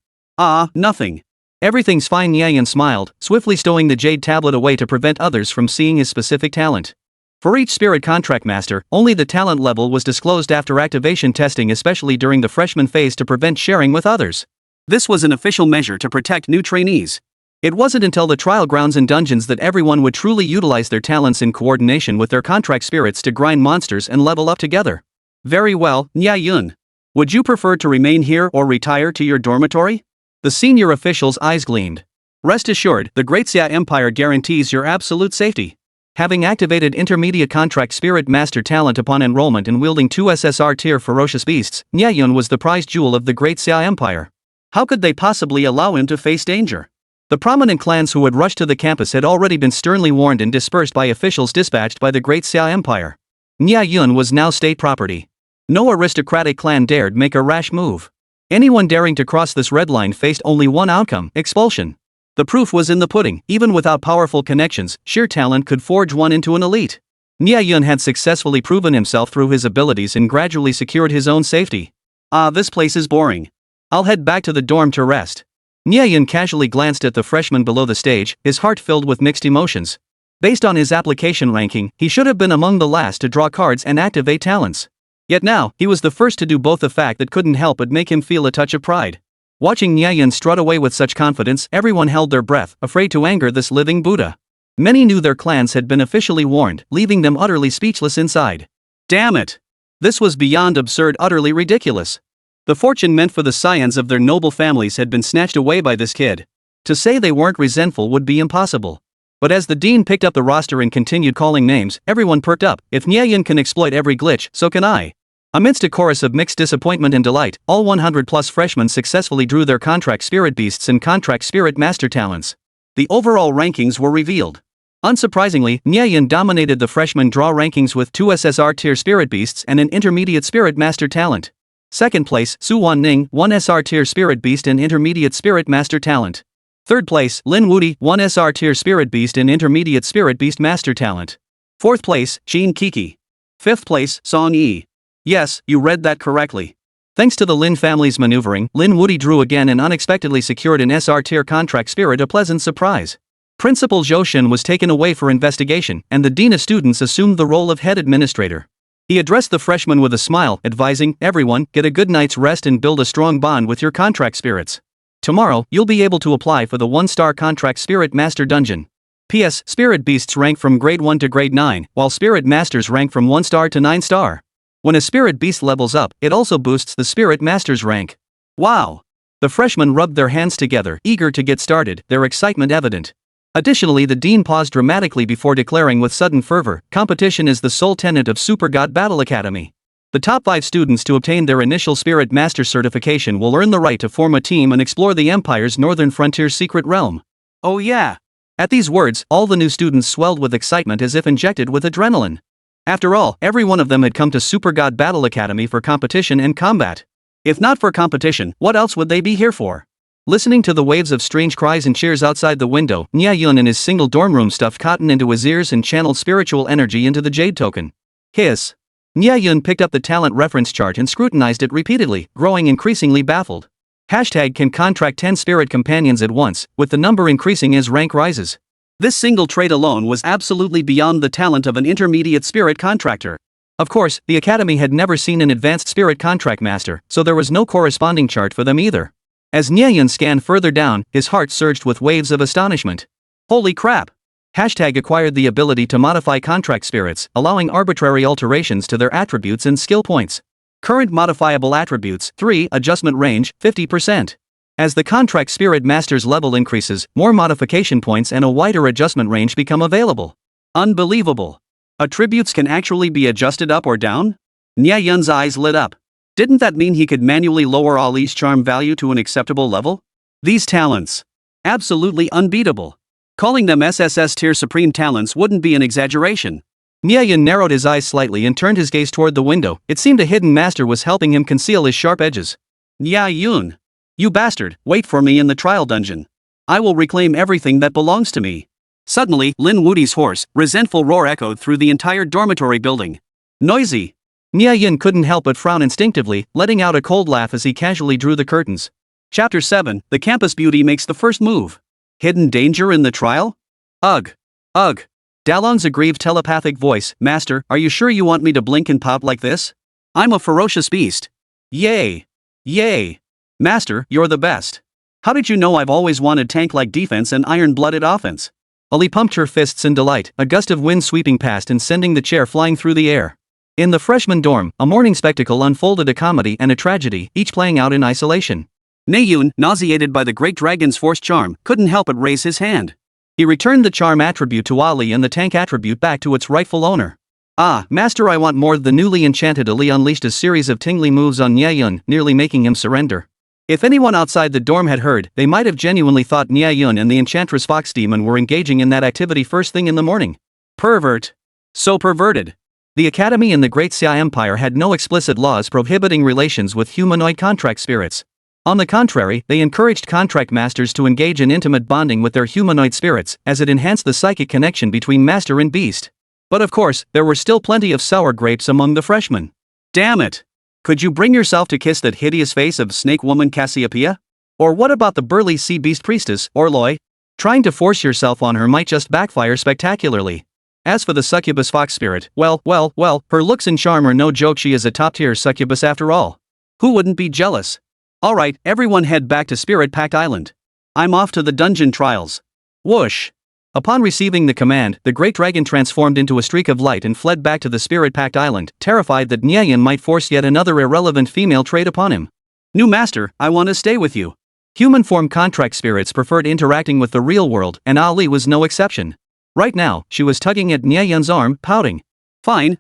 Nothing. Everything's fine, Nie Yun smiled, swiftly stowing the jade tablet away to prevent others from seeing his specific talent. For each spirit contract master, only the talent level was disclosed after activation testing, especially during the freshman phase, to prevent sharing with others. This was an official measure to protect new trainees. It wasn't until the trial grounds and dungeons that everyone would truly utilize their talents in coordination with their contract spirits to grind monsters and level up together. Very well, Nie Yun. Would you prefer to remain here or retire to your dormitory? The senior official's eyes gleamed. Rest assured, the Great Xia Empire guarantees your absolute safety. Having activated intermediate contract spirit master talent upon enrollment and wielding 2 SSR tier ferocious beasts, Nie Yun was the prized jewel of the Great Xia Empire. How could they possibly allow him to face danger? The prominent clans who had rushed to the campus had already been sternly warned and dispersed by officials dispatched by the Great Xia Empire. Nie Yun was now state property. No aristocratic clan dared make a rash move. Anyone daring to cross this red line faced only one outcome: expulsion. The proof was in the pudding. Even without powerful connections, sheer talent could forge one into an elite. Nie Yun had successfully proven himself through his abilities and gradually secured his own safety. This place is boring. I'll head back to the dorm to rest. Nie Yun casually glanced at the freshman below the stage, his heart filled with mixed emotions. Based on his application ranking, he should have been among the last to draw cards and activate talents. Yet now, he was the first to do both, a fact that couldn't help but make him feel a touch of pride. Watching Nie Yun strut away with such confidence, everyone held their breath, afraid to anger this living Buddha. Many knew their clans had been officially warned, leaving them utterly speechless inside. Damn it! This was beyond absurd, utterly ridiculous. The fortune meant for the scions of their noble families had been snatched away by this kid. To say they weren't resentful would be impossible. But as the dean picked up the roster and continued calling names, everyone perked up. If Nie Yun can exploit every glitch, so can I. Amidst a chorus of mixed disappointment and delight, all 100+ freshmen successfully drew their contract spirit beasts and contract spirit master talents. The overall rankings were revealed. Unsurprisingly, Nie Yun dominated the freshman draw rankings with 2 SSR tier spirit beasts and an intermediate spirit master talent. Second place, Su Wan-ning, 1 SR tier spirit beast and intermediate spirit master talent. Third place, Lin Wudi, 1 SR tier spirit beast and intermediate spirit beast master talent. Fourth place, Jin Kiki. Fifth place, Song Yi. Yes, you read that correctly. Thanks to the Lin family's maneuvering, Lin Wudi drew again and unexpectedly secured an SR tier contract spirit, a pleasant surprise. Principal Zhou Shen was taken away for investigation, and the dean of students assumed the role of head administrator. He addressed the freshmen with a smile, advising, "Everyone, get a good night's rest and build a strong bond with your contract spirits. Tomorrow, you'll be able to apply for the 1-star contract spirit master dungeon. P.S. Spirit beasts rank from grade 1 to grade 9, while spirit masters rank from 1 star to 9 star. When a spirit beast levels up, it also boosts the spirit master's rank." Wow! The freshmen rubbed their hands together, eager to get started, their excitement evident. Additionally, the dean paused dramatically before declaring with sudden fervor, "Competition is the sole tenet of Super God Battle Academy. The top 5 students to obtain their initial Spirit Master certification will earn the right to form a team and explore the Empire's northern frontier's secret realm." Oh yeah! At these words, all the new students swelled with excitement as if injected with adrenaline. After all, every one of them had come to Super God Battle Academy for competition and combat. If not for competition, what else would they be here for? Listening to the waves of strange cries and cheers outside the window, Nie Yun in his single dorm room stuffed cotton into his ears and channeled spiritual energy into the jade token. Hiss. Nie Yun picked up the talent reference chart and scrutinized it repeatedly, growing increasingly baffled. Hashtag can contract 10 spirit companions at once, with the number increasing as rank rises. This single trait alone was absolutely beyond the talent of an intermediate spirit contractor. Of course, the academy had never seen an advanced spirit contract master, so there was no corresponding chart for them either. As Nie Yun scanned further down, his heart surged with waves of astonishment. Holy crap! Hashtag acquired the ability to modify contract spirits, allowing arbitrary alterations to their attributes and skill points. Current modifiable attributes, 3, adjustment range, 50%. As the contract spirit master's level increases, more modification points and a wider adjustment range become available. Unbelievable! Attributes can actually be adjusted up or down? Nie Yun's eyes lit up. Didn't that mean he could manually lower Ali's charm value to an acceptable level? These talents. Absolutely unbeatable. Calling them SSS tier supreme talents wouldn't be an exaggeration. Nie Yun narrowed his eyes slightly and turned his gaze toward the window. It seemed a hidden master was helping him conceal his sharp edges. Nie Yun. You bastard, wait for me in the trial dungeon. I will reclaim everything that belongs to me. Suddenly, Lin Wudi's hoarse, resentful roar echoed through the entire dormitory building. Noisy. Nie Yun couldn't help but frown instinctively, letting out a cold laugh as he casually drew the curtains. Chapter 7, The Campus Beauty Makes the First Move. Hidden danger in the trial? Ugh. Ugh. Dalong's aggrieved telepathic voice, "Master, are you sure you want me to blink and pop like this? I'm a ferocious beast." Yay. Yay. Master, you're the best. How did you know I've always wanted tank-like defense and iron-blooded offense? Ali pumped her fists in delight, a gust of wind sweeping past and sending the chair flying through the air. In the freshman dorm, a morning spectacle unfolded, a comedy and a tragedy, each playing out in isolation. Nie Yun, nauseated by the great dragon's forced charm, couldn't help but raise his hand. He returned the charm attribute to Ali and the tank attribute back to its rightful owner. "Ah, Master, I want more." The newly enchanted Ali unleashed a series of tingly moves on Nie Yun, nearly making him surrender. If anyone outside the dorm had heard, they might have genuinely thought Nie Yun and the Enchantress Fox Demon were engaging in that activity first thing in the morning. Pervert. So perverted. The Academy in the Great Xia Empire had no explicit laws prohibiting relations with humanoid contract spirits. On the contrary, they encouraged contract masters to engage in intimate bonding with their humanoid spirits, as it enhanced the psychic connection between master and beast. But of course, there were still plenty of sour grapes among the freshmen. Damn it! Could you bring yourself to kiss that hideous face of snake woman Cassiopeia? Or what about the burly sea beast priestess, Orloi? Trying to force yourself on her might just backfire spectacularly. As for the succubus fox spirit, well, her looks and charm are no joke. She is a top-tier succubus after all. Who wouldn't be jealous? Alright, everyone head back to Spirit Pact Island. I'm off to the dungeon trials. Whoosh. Upon receiving the command, the great dragon transformed into a streak of light and fled back to the spirit-packed island, terrified that Nie Yun might force yet another irrelevant female trait upon him. New master, I want to stay with you. Human form contract spirits preferred interacting with the real world, and Ali was no exception. Right now, she was tugging at Nie Yun's arm, pouting. Fine.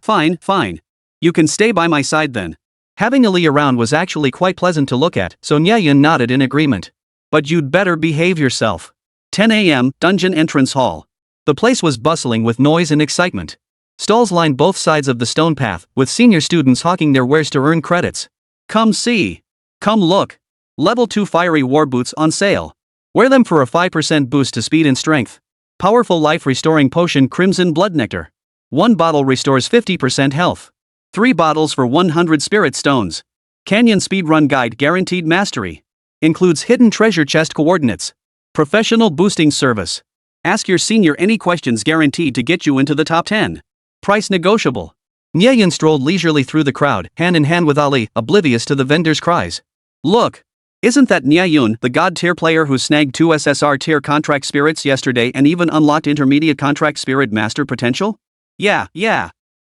You can stay by my side then. Having Ali around was actually quite pleasant to look at, so Nie Yun nodded in agreement. But you'd better behave yourself. 10 a.m., Dungeon Entrance Hall. The place was bustling with noise and excitement. Stalls lined both sides of the stone path, with senior students hawking their wares to earn credits. Come see. Come look. Level 2 fiery war boots on sale. Wear them for a 5% boost to speed and strength. Powerful life-restoring potion Crimson Blood Nectar. 1 bottle restores 50% health. 3 bottles for 100 spirit stones. Canyon Speedrun Guide Guaranteed Mastery. Includes hidden treasure chest coordinates. Professional boosting service. Ask your senior any questions guaranteed to get you into the top 10. Price negotiable. Nie Yun strolled leisurely through the crowd, hand in hand with Ali, oblivious to the vendors' cries. Look! Isn't that Nie Yun, the god tier player who snagged 2 SSR tier contract spirits yesterday and even unlocked intermediate contract spirit master potential? Yeah.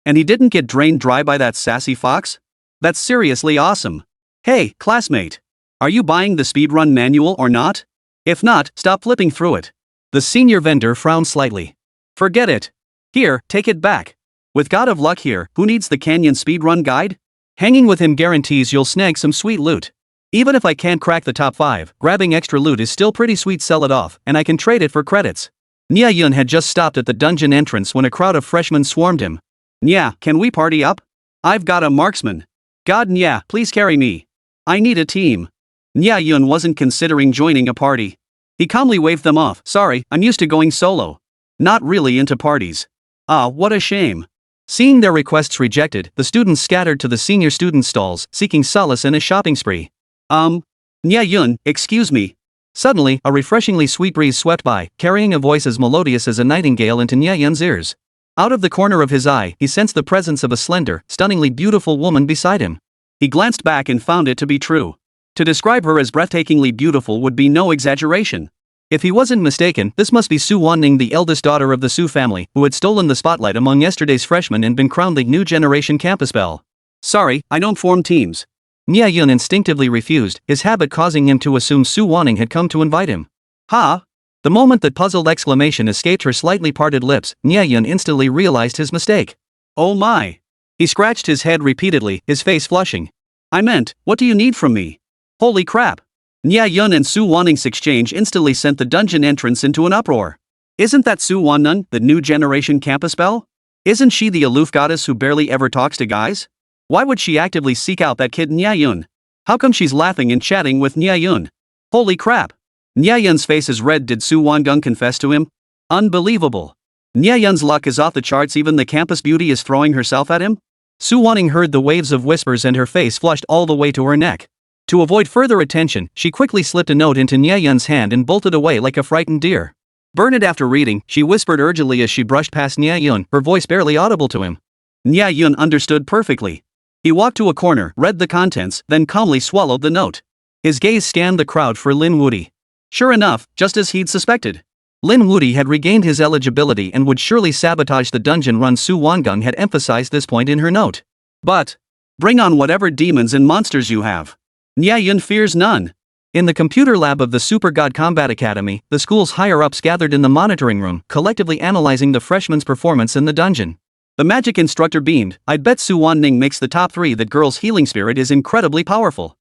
And he didn't get drained dry by that sassy fox? That's seriously awesome. Hey, classmate. Are you buying the speedrun manual or not? If not, stop flipping through it. The senior vendor frowned slightly. Forget it. Here, take it back. With God of Luck here, who needs the Canyon Speedrun Guide? Hanging with him guarantees you'll snag some sweet loot. Even if I can't crack the top 5, grabbing extra loot is still pretty sweet. Sell it off, and I can trade it for credits. Nie Yun had just stopped at the dungeon entrance when a crowd of freshmen swarmed him. Nie, can we party up? I've got a marksman. God Nie, please carry me. I need a team. Nie Yun wasn't considering joining a party. He calmly waved them off. Sorry, I'm used to going solo. Not really into parties. Ah, what a shame. Seeing their requests rejected, the students scattered to the senior student stalls, seeking solace in a shopping spree. Nie Yun, excuse me. Suddenly, a refreshingly sweet breeze swept by, carrying a voice as melodious as a nightingale into Nie Yun's ears. Out of the corner of his eye, he sensed the presence of a slender, stunningly beautiful woman beside him. He glanced back and found it to be true. To describe her as breathtakingly beautiful would be no exaggeration. If he wasn't mistaken, this must be Su Wanning, the eldest daughter of the Su family, who had stolen the spotlight among yesterday's freshmen and been crowned the new generation campus belle. Sorry, I don't form teams. Nie Yun instinctively refused, his habit causing him to assume Su Wanning had come to invite him. Ha! The moment that puzzled exclamation escaped her slightly parted lips, Nie Yun instantly realized his mistake. Oh my! He scratched his head repeatedly, his face flushing. I meant, what do you need from me? Holy crap! Nie Yun and Su Wanning's exchange instantly sent the dungeon entrance into an uproar. Isn't that Su Wanning, the new generation campus belle? Isn't she the aloof goddess who barely ever talks to guys? Why would she actively seek out that kid Nie Yun? How come she's laughing and chatting with Nie Yun? Holy crap! Nie Yun's face is red. Did Su Wanning confess to him? Unbelievable. Nie Yun's luck is off the charts. Even the campus beauty is throwing herself at him? Su Wanning heard the waves of whispers and her face flushed all the way to her neck. To avoid further attention, she quickly slipped a note into Nie Yun's hand and bolted away like a frightened deer. Burn it. After reading, she whispered urgently as she brushed past Nie Yun, her voice barely audible to him. Nie Yun understood perfectly. He walked to a corner, read the contents, then calmly swallowed the note. His gaze scanned the crowd for Lin Wudi. Sure enough, just as he'd suspected. Lin Wudi had regained his eligibility and would surely sabotage the dungeon run. Su Wanning had emphasized this point in her note. But, bring on whatever demons and monsters you have. Nie Yun fears none. In the computer lab of the Super God Combat Academy, the school's higher-ups gathered in the monitoring room, collectively analyzing the freshmen's performance in the dungeon. The magic instructor beamed. I'd bet Su Wanning makes the top 3. That girl's healing spirit is incredibly powerful.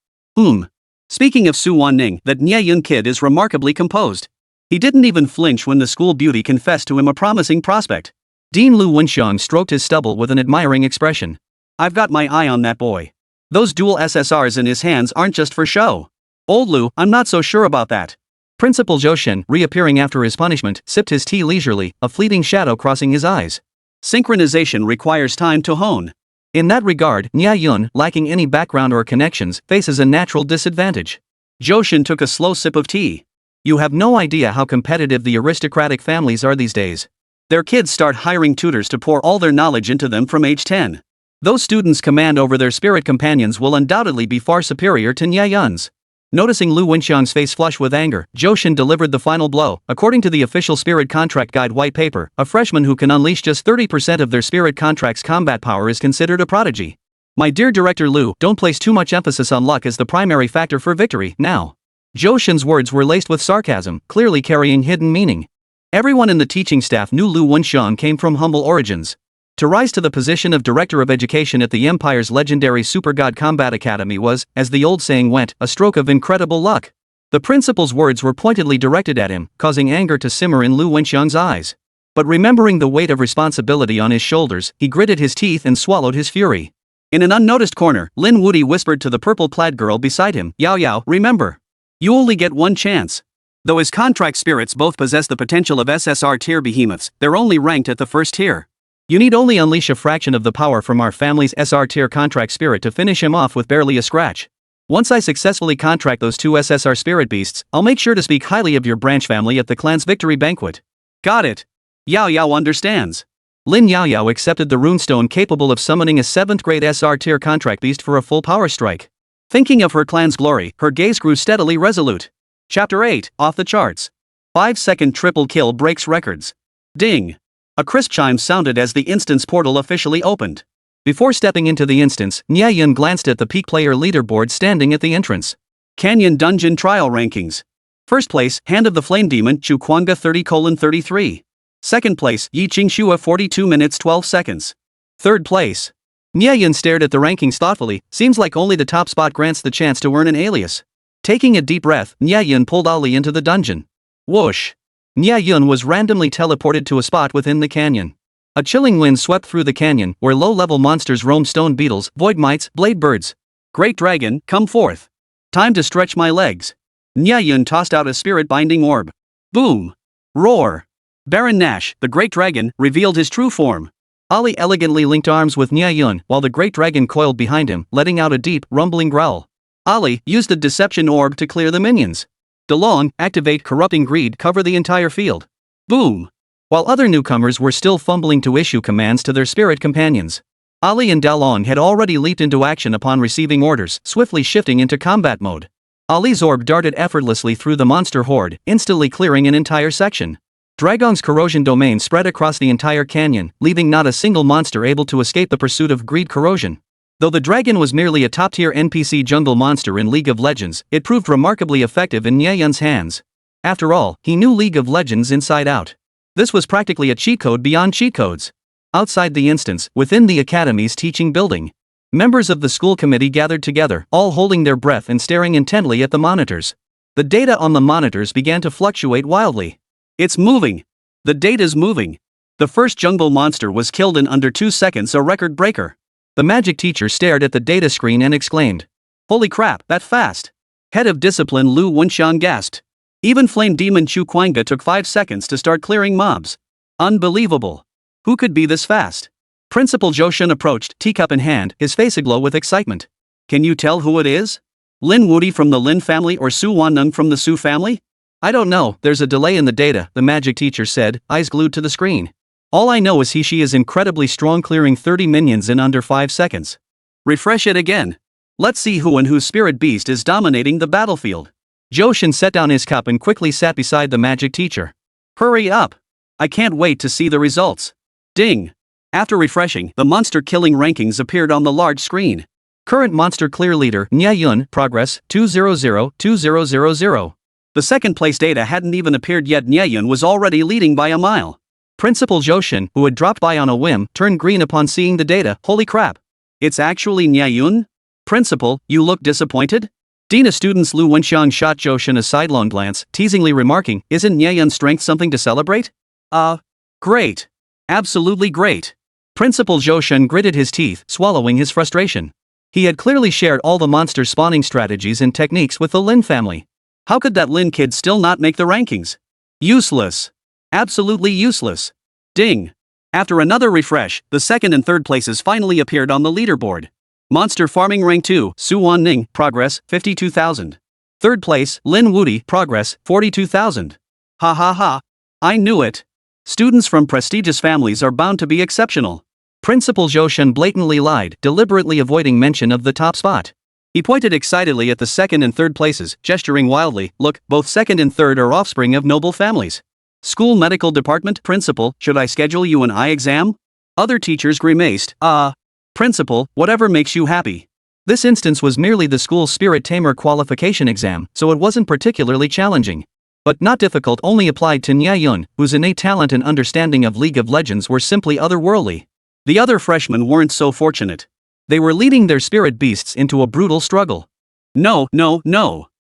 Speaking of Su Wanning, that Nie Yun kid is remarkably composed. He didn't even flinch when the school beauty confessed to him a promising prospect. Dean Lu Wenxiang stroked his stubble with an admiring expression. I've got my eye on that boy. Those dual SSRs in his hands aren't just for show. Old Lu, I'm not so sure about that. Principal Zhou Shen, reappearing after his punishment, sipped his tea leisurely, a fleeting shadow crossing his eyes. Synchronization requires time to hone. In that regard, Nie Yun, lacking any background or connections, faces a natural disadvantage. Zhou Shen took a slow sip of tea. You have no idea how competitive the aristocratic families are these days. Their kids start hiring tutors to pour all their knowledge into them from age 10. Those students' command over their spirit companions will undoubtedly be far superior to Nie Yun's. Noticing Lu Wenxiang's face flush with anger, Zhou delivered the final blow. According to the official Spirit Contract Guide white paper, a freshman who can unleash just 30% of their Spirit Contract's combat power is considered a prodigy. My dear Director Lu, don't place too much emphasis on luck as the primary factor for victory, now. Zhou words were laced with sarcasm, clearly carrying hidden meaning. Everyone in the teaching staff knew Lu Wenxiang came from humble origins. To rise to the position of Director of Education at the Empire's legendary Super God Combat Academy was, as the old saying went, a stroke of incredible luck. The principal's words were pointedly directed at him, causing anger to simmer in Lu Wenxiang's eyes. But remembering the weight of responsibility on his shoulders, he gritted his teeth and swallowed his fury. In an unnoticed corner, Lin Wudi whispered to the purple-clad girl beside him, Yao Yao, remember. You only get one chance. Though his contract spirits both possess the potential of SSR tier behemoths, they're only ranked at the first tier. You need only unleash a fraction of the power from our family's SR tier contract spirit to finish him off with barely a scratch. Once I successfully contract those two SSR spirit beasts, I'll make sure to speak highly of your branch family at the clan's victory banquet. Got it. Yao Yao understands. Lin Yao Yao accepted the runestone capable of summoning a 7th grade SR tier contract beast for a full power strike. Thinking of her clan's glory, her gaze grew steadily resolute. Chapter 8, Off the Charts. 5-second triple kill breaks records. Ding. A crisp chime sounded as the instance portal officially opened. Before stepping into the instance, Nie Yun glanced at the peak player leaderboard standing at the entrance. Canyon Dungeon Trial Rankings. First place, Hand of the Flame Demon, Chu Kuanga 30:33. Second place, Yi Qingxua 42 minutes 12 seconds. Third place. Nie Yun stared at the rankings thoughtfully, seems like only the top spot grants the chance to earn an alias. Taking a deep breath, Nie Yun pulled Ali into the dungeon. Whoosh. Nie Yun was randomly teleported to a spot within the canyon. A chilling wind swept through the canyon, where low-level monsters roamed stone beetles, void mites, blade birds. Great dragon, come forth. Time to stretch my legs. Nie Yun tossed out a spirit-binding orb. Boom. Roar. Baron Nash, the great dragon, revealed his true form. Ali elegantly linked arms with Nie Yun, while the great dragon coiled behind him, letting out a deep, rumbling growl. Ali used the deception orb to clear the minions. DeLong, activate corrupting greed, cover the entire field. Boom. While other newcomers were still fumbling to issue commands to their spirit companions, Ali and DeLong had already leaped into action upon receiving orders, swiftly shifting into combat mode. Ali's orb darted effortlessly through the monster horde, instantly clearing an entire section. Dragon's corrosion domain spread across the entire canyon, leaving not a single monster able to escape the pursuit of greed corrosion. Though the dragon was merely a top-tier NPC jungle monster in League of Legends, it proved remarkably effective in Nie Yun's hands. After all, he knew League of Legends inside out. This was practically a cheat code beyond cheat codes. Outside the instance, within the academy's teaching building, members of the school committee gathered together, all holding their breath and staring intently at the monitors. The data on the monitors began to fluctuate wildly. It's moving. The data's moving. The first jungle monster was killed in under 2 seconds, a record breaker. The magic teacher stared at the data screen and exclaimed. Holy crap, that fast. Head of discipline Lu Wenxiang gasped. Even Flame Demon Chu Kuanga took 5 seconds to start clearing mobs. Unbelievable. Who could be this fast? Principal Zhou approached, teacup in hand, his face aglow with excitement. Can you tell who it is? Lin Wudi from the Lin family or Su Waneng from the Su family? I don't know, there's a delay in the data, the magic teacher said, eyes glued to the screen. All I know is she is incredibly strong, clearing 30 minions in under 5 seconds. Refresh it again. Let's see who and whose spirit beast is dominating the battlefield. Zhou set down his cup and quickly sat beside the magic teacher. Hurry up. I can't wait to see the results. Ding. After refreshing, the monster killing rankings appeared on the large screen. Current monster clear leader, Nie Yun, progress, 200-2000. The second place data hadn't even appeared yet. Nie Yun was already leading by a mile. Principal Zhou, who had dropped by on a whim, turned green upon seeing the data. Holy crap. It's actually Nie Yun? Principal, you look disappointed? Dina students Lu Wenxiang shot Zhou a sidelong glance, teasingly remarking, isn't Nie Yun's strength something to celebrate? Great. Absolutely great. Principal Zhou gritted his teeth, swallowing his frustration. He had clearly shared all the monster spawning strategies and techniques with the Lin family. How could that Lin kid still not make the rankings? Useless. Absolutely useless. Ding. After another refresh, the second and third places finally appeared on the leaderboard. Monster Farming Rank 2, Su Wanning, progress, 52,000. Third place, Lin Wudi, progress, 42,000. Ha ha ha. I knew it. Students from prestigious families are bound to be exceptional. Principal Zhou blatantly lied, deliberately avoiding mention of the top spot. He pointed excitedly at the second and third places, gesturing wildly. Look, both second and third are offspring of noble families. School medical department, principal, should I schedule you an eye exam? Other teachers grimaced. Principal, whatever makes you happy. This instance was merely the school's spirit tamer qualification exam, so it wasn't particularly challenging. But not difficult only applied to Nie Yun, whose innate talent and understanding of League of Legends were simply otherworldly. The other freshmen weren't so fortunate. They were leading their spirit beasts into a brutal struggle. No.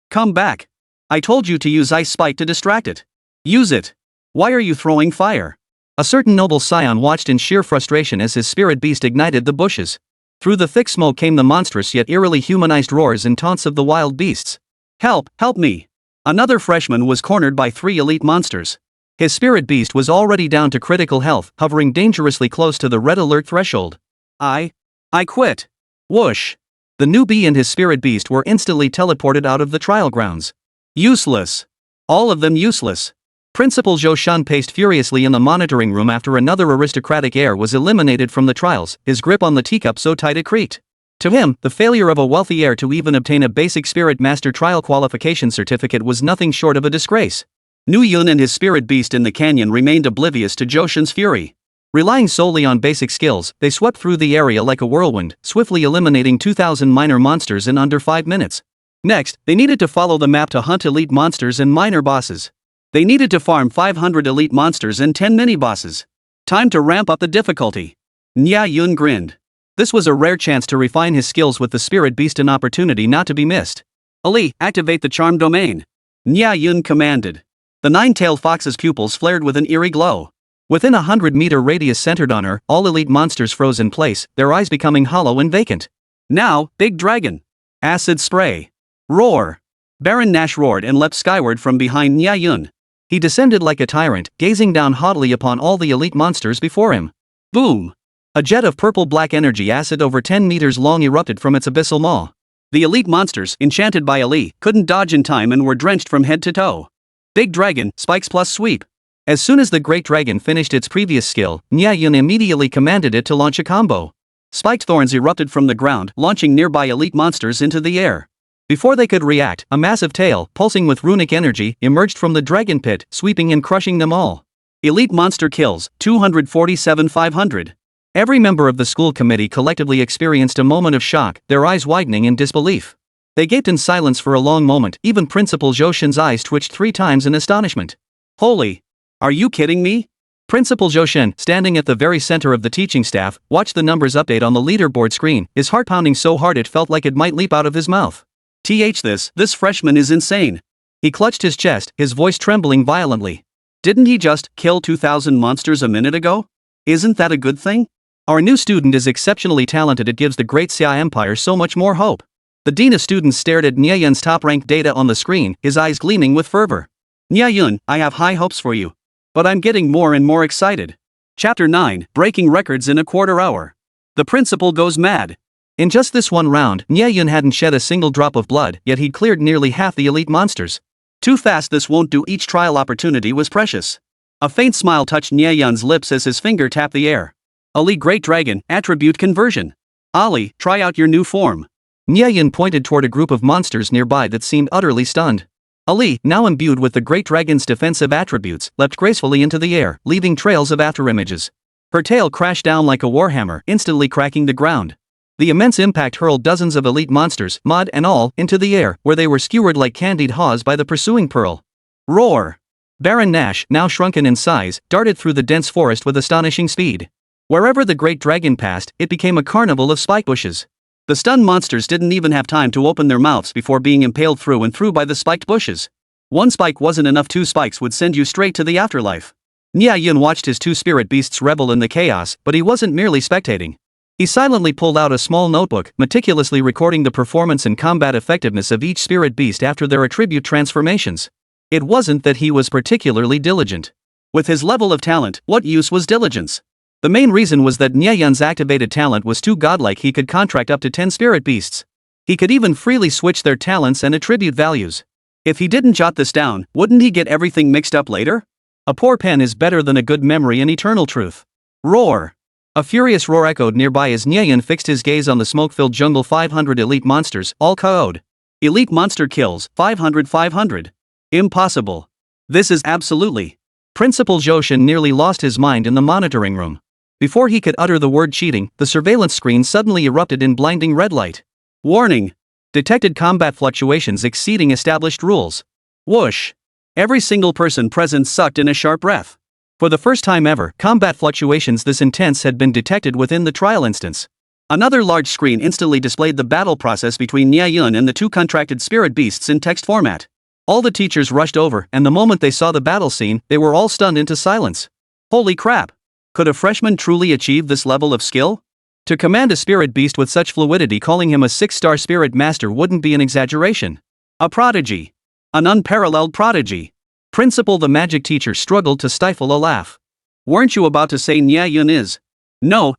Come back. I told you to use Ice Spike to distract it. Use it. Why are you throwing fire? A certain noble scion watched in sheer frustration as his spirit beast ignited the bushes. Through the thick smoke came the monstrous yet eerily humanized roars and taunts of the wild beasts. Help me. Another freshman was cornered by 3 elite monsters. His spirit beast was already down to critical health, hovering dangerously close to the red alert threshold. I quit. Whoosh. The newbie and his spirit beast were instantly teleported out of the trial grounds. Useless. All of them useless. Principal Zhou Shan paced furiously in the monitoring room after another aristocratic heir was eliminated from the trials, his grip on the teacup so tight it creaked. To him, the failure of a wealthy heir to even obtain a basic spirit master trial qualification certificate was nothing short of a disgrace. Nie Yun and his spirit beast in the canyon remained oblivious to Zhou Shan's fury. Relying solely on basic skills, they swept through the area like a whirlwind, swiftly eliminating 2,000 minor monsters in under 5 minutes. Next, they needed to follow the map to hunt elite monsters and minor bosses. They needed to farm 500 elite monsters and 10 mini-bosses. Time to ramp up the difficulty. Nie Yun grinned. This was a rare chance to refine his skills with the spirit beast, an opportunity not to be missed. Ali, activate the charm domain. Nie Yun commanded. The 9-tailed fox's pupils flared with an eerie glow. Within a 100-meter radius centered on her, all elite monsters froze in place, their eyes becoming hollow and vacant. Now, big dragon. Acid spray. Roar. Baron Nash roared and leapt skyward from behind Nie Yun. He descended like a tyrant, gazing down haughtily upon all the elite monsters before him. Boom. A jet of purple-black energy acid over 10 meters long erupted from its abyssal maw. The elite monsters, enchanted by Ali, couldn't dodge in time and were drenched from head to toe. Big dragon, spikes plus sweep. As soon as the great dragon finished its previous skill, Nie Yun immediately commanded it to launch a combo. Spiked thorns erupted from the ground, launching nearby elite monsters into the air. Before they could react, a massive tail, pulsing with runic energy, emerged from the dragon pit, sweeping and crushing them all. Elite monster kills, 247,500. Every member of the school committee collectively experienced a moment of shock, their eyes widening in disbelief. They gaped in silence for a long moment, even Principal Zhou Shan's eyes twitched 3 times in astonishment. Holy! Are you kidding me? Principal Zhou Shan, standing at the very center of the teaching staff, watched the numbers update on the leaderboard screen, his heart pounding so hard it felt like it might leap out of his mouth. This freshman is insane. He clutched his chest, his voice trembling violently. Didn't he just kill 2,000 monsters a minute ago? Isn't that a good thing? Our new student is exceptionally talented. It gives the Great Xia Empire so much more hope. The Dean of Students stared at Nie Yun's top-ranked data on the screen, his eyes gleaming with fervor. Nie Yun, I have high hopes for you. But I'm getting more and more excited. Chapter 9, Breaking Records in a Quarter Hour. The principal goes mad. In just this one round, Nie Yun hadn't shed a single drop of blood, yet he'd cleared nearly half the elite monsters. Too fast, this won't do. Each trial opportunity was precious. A faint smile touched Nie Yun's lips as his finger tapped the air. Ali, Great Dragon, attribute conversion. Ali, try out your new form. Nie Yun pointed toward a group of monsters nearby that seemed utterly stunned. Ali, now imbued with the Great Dragon's defensive attributes, leapt gracefully into the air, leaving trails of afterimages. Her tail crashed down like a warhammer, instantly cracking the ground. The immense impact hurled dozens of elite monsters, mod and all, into the air, where they were skewered like candied haws by the pursuing pearl. Roar! Baron Nash, now shrunken in size, darted through the dense forest with astonishing speed. Wherever the Great Dragon passed, it became a carnival of spike bushes. The stunned monsters didn't even have time to open their mouths before being impaled through and through by the spiked bushes. One spike wasn't enough, 2 spikes would send you straight to the afterlife. Nie Yun watched his 2 spirit beasts revel in the chaos, but he wasn't merely spectating. He silently pulled out a small notebook, meticulously recording the performance and combat effectiveness of each spirit beast after their attribute transformations. It wasn't that he was particularly diligent. With his level of talent, what use was diligence? The main reason was that Nie Yun's activated talent was too godlike. He could contract up to 10 spirit beasts. He could even freely switch their talents and attribute values. If he didn't jot this down, wouldn't he get everything mixed up later? A poor pen is better than a good memory and eternal truth. Roar! A furious roar echoed nearby as Nie Yun fixed his gaze on the smoke-filled jungle. 500 elite monsters, all KO'd. Elite monster kills, 500. Impossible. This is absolutely. Principal Zhou Shen nearly lost his mind in the monitoring room. Before he could utter the word cheating, the surveillance screen suddenly erupted in blinding red light. Warning! Detected combat fluctuations exceeding established rules. Whoosh! Every single person present sucked in a sharp breath. For the first time ever, combat fluctuations this intense had been detected within the trial instance. Another large screen instantly displayed the battle process between Nie Yun and the two contracted spirit beasts in text format. All the teachers rushed over, and the moment they saw the battle scene, they were all stunned into silence. Holy crap! Could a freshman truly achieve this level of skill? To command a spirit beast with such fluidity, calling him a 6-star spirit master wouldn't be an exaggeration. A prodigy. An unparalleled prodigy. Principal the magic teacher struggled to stifle a laugh. Weren't you about to say Nie Yun is? No.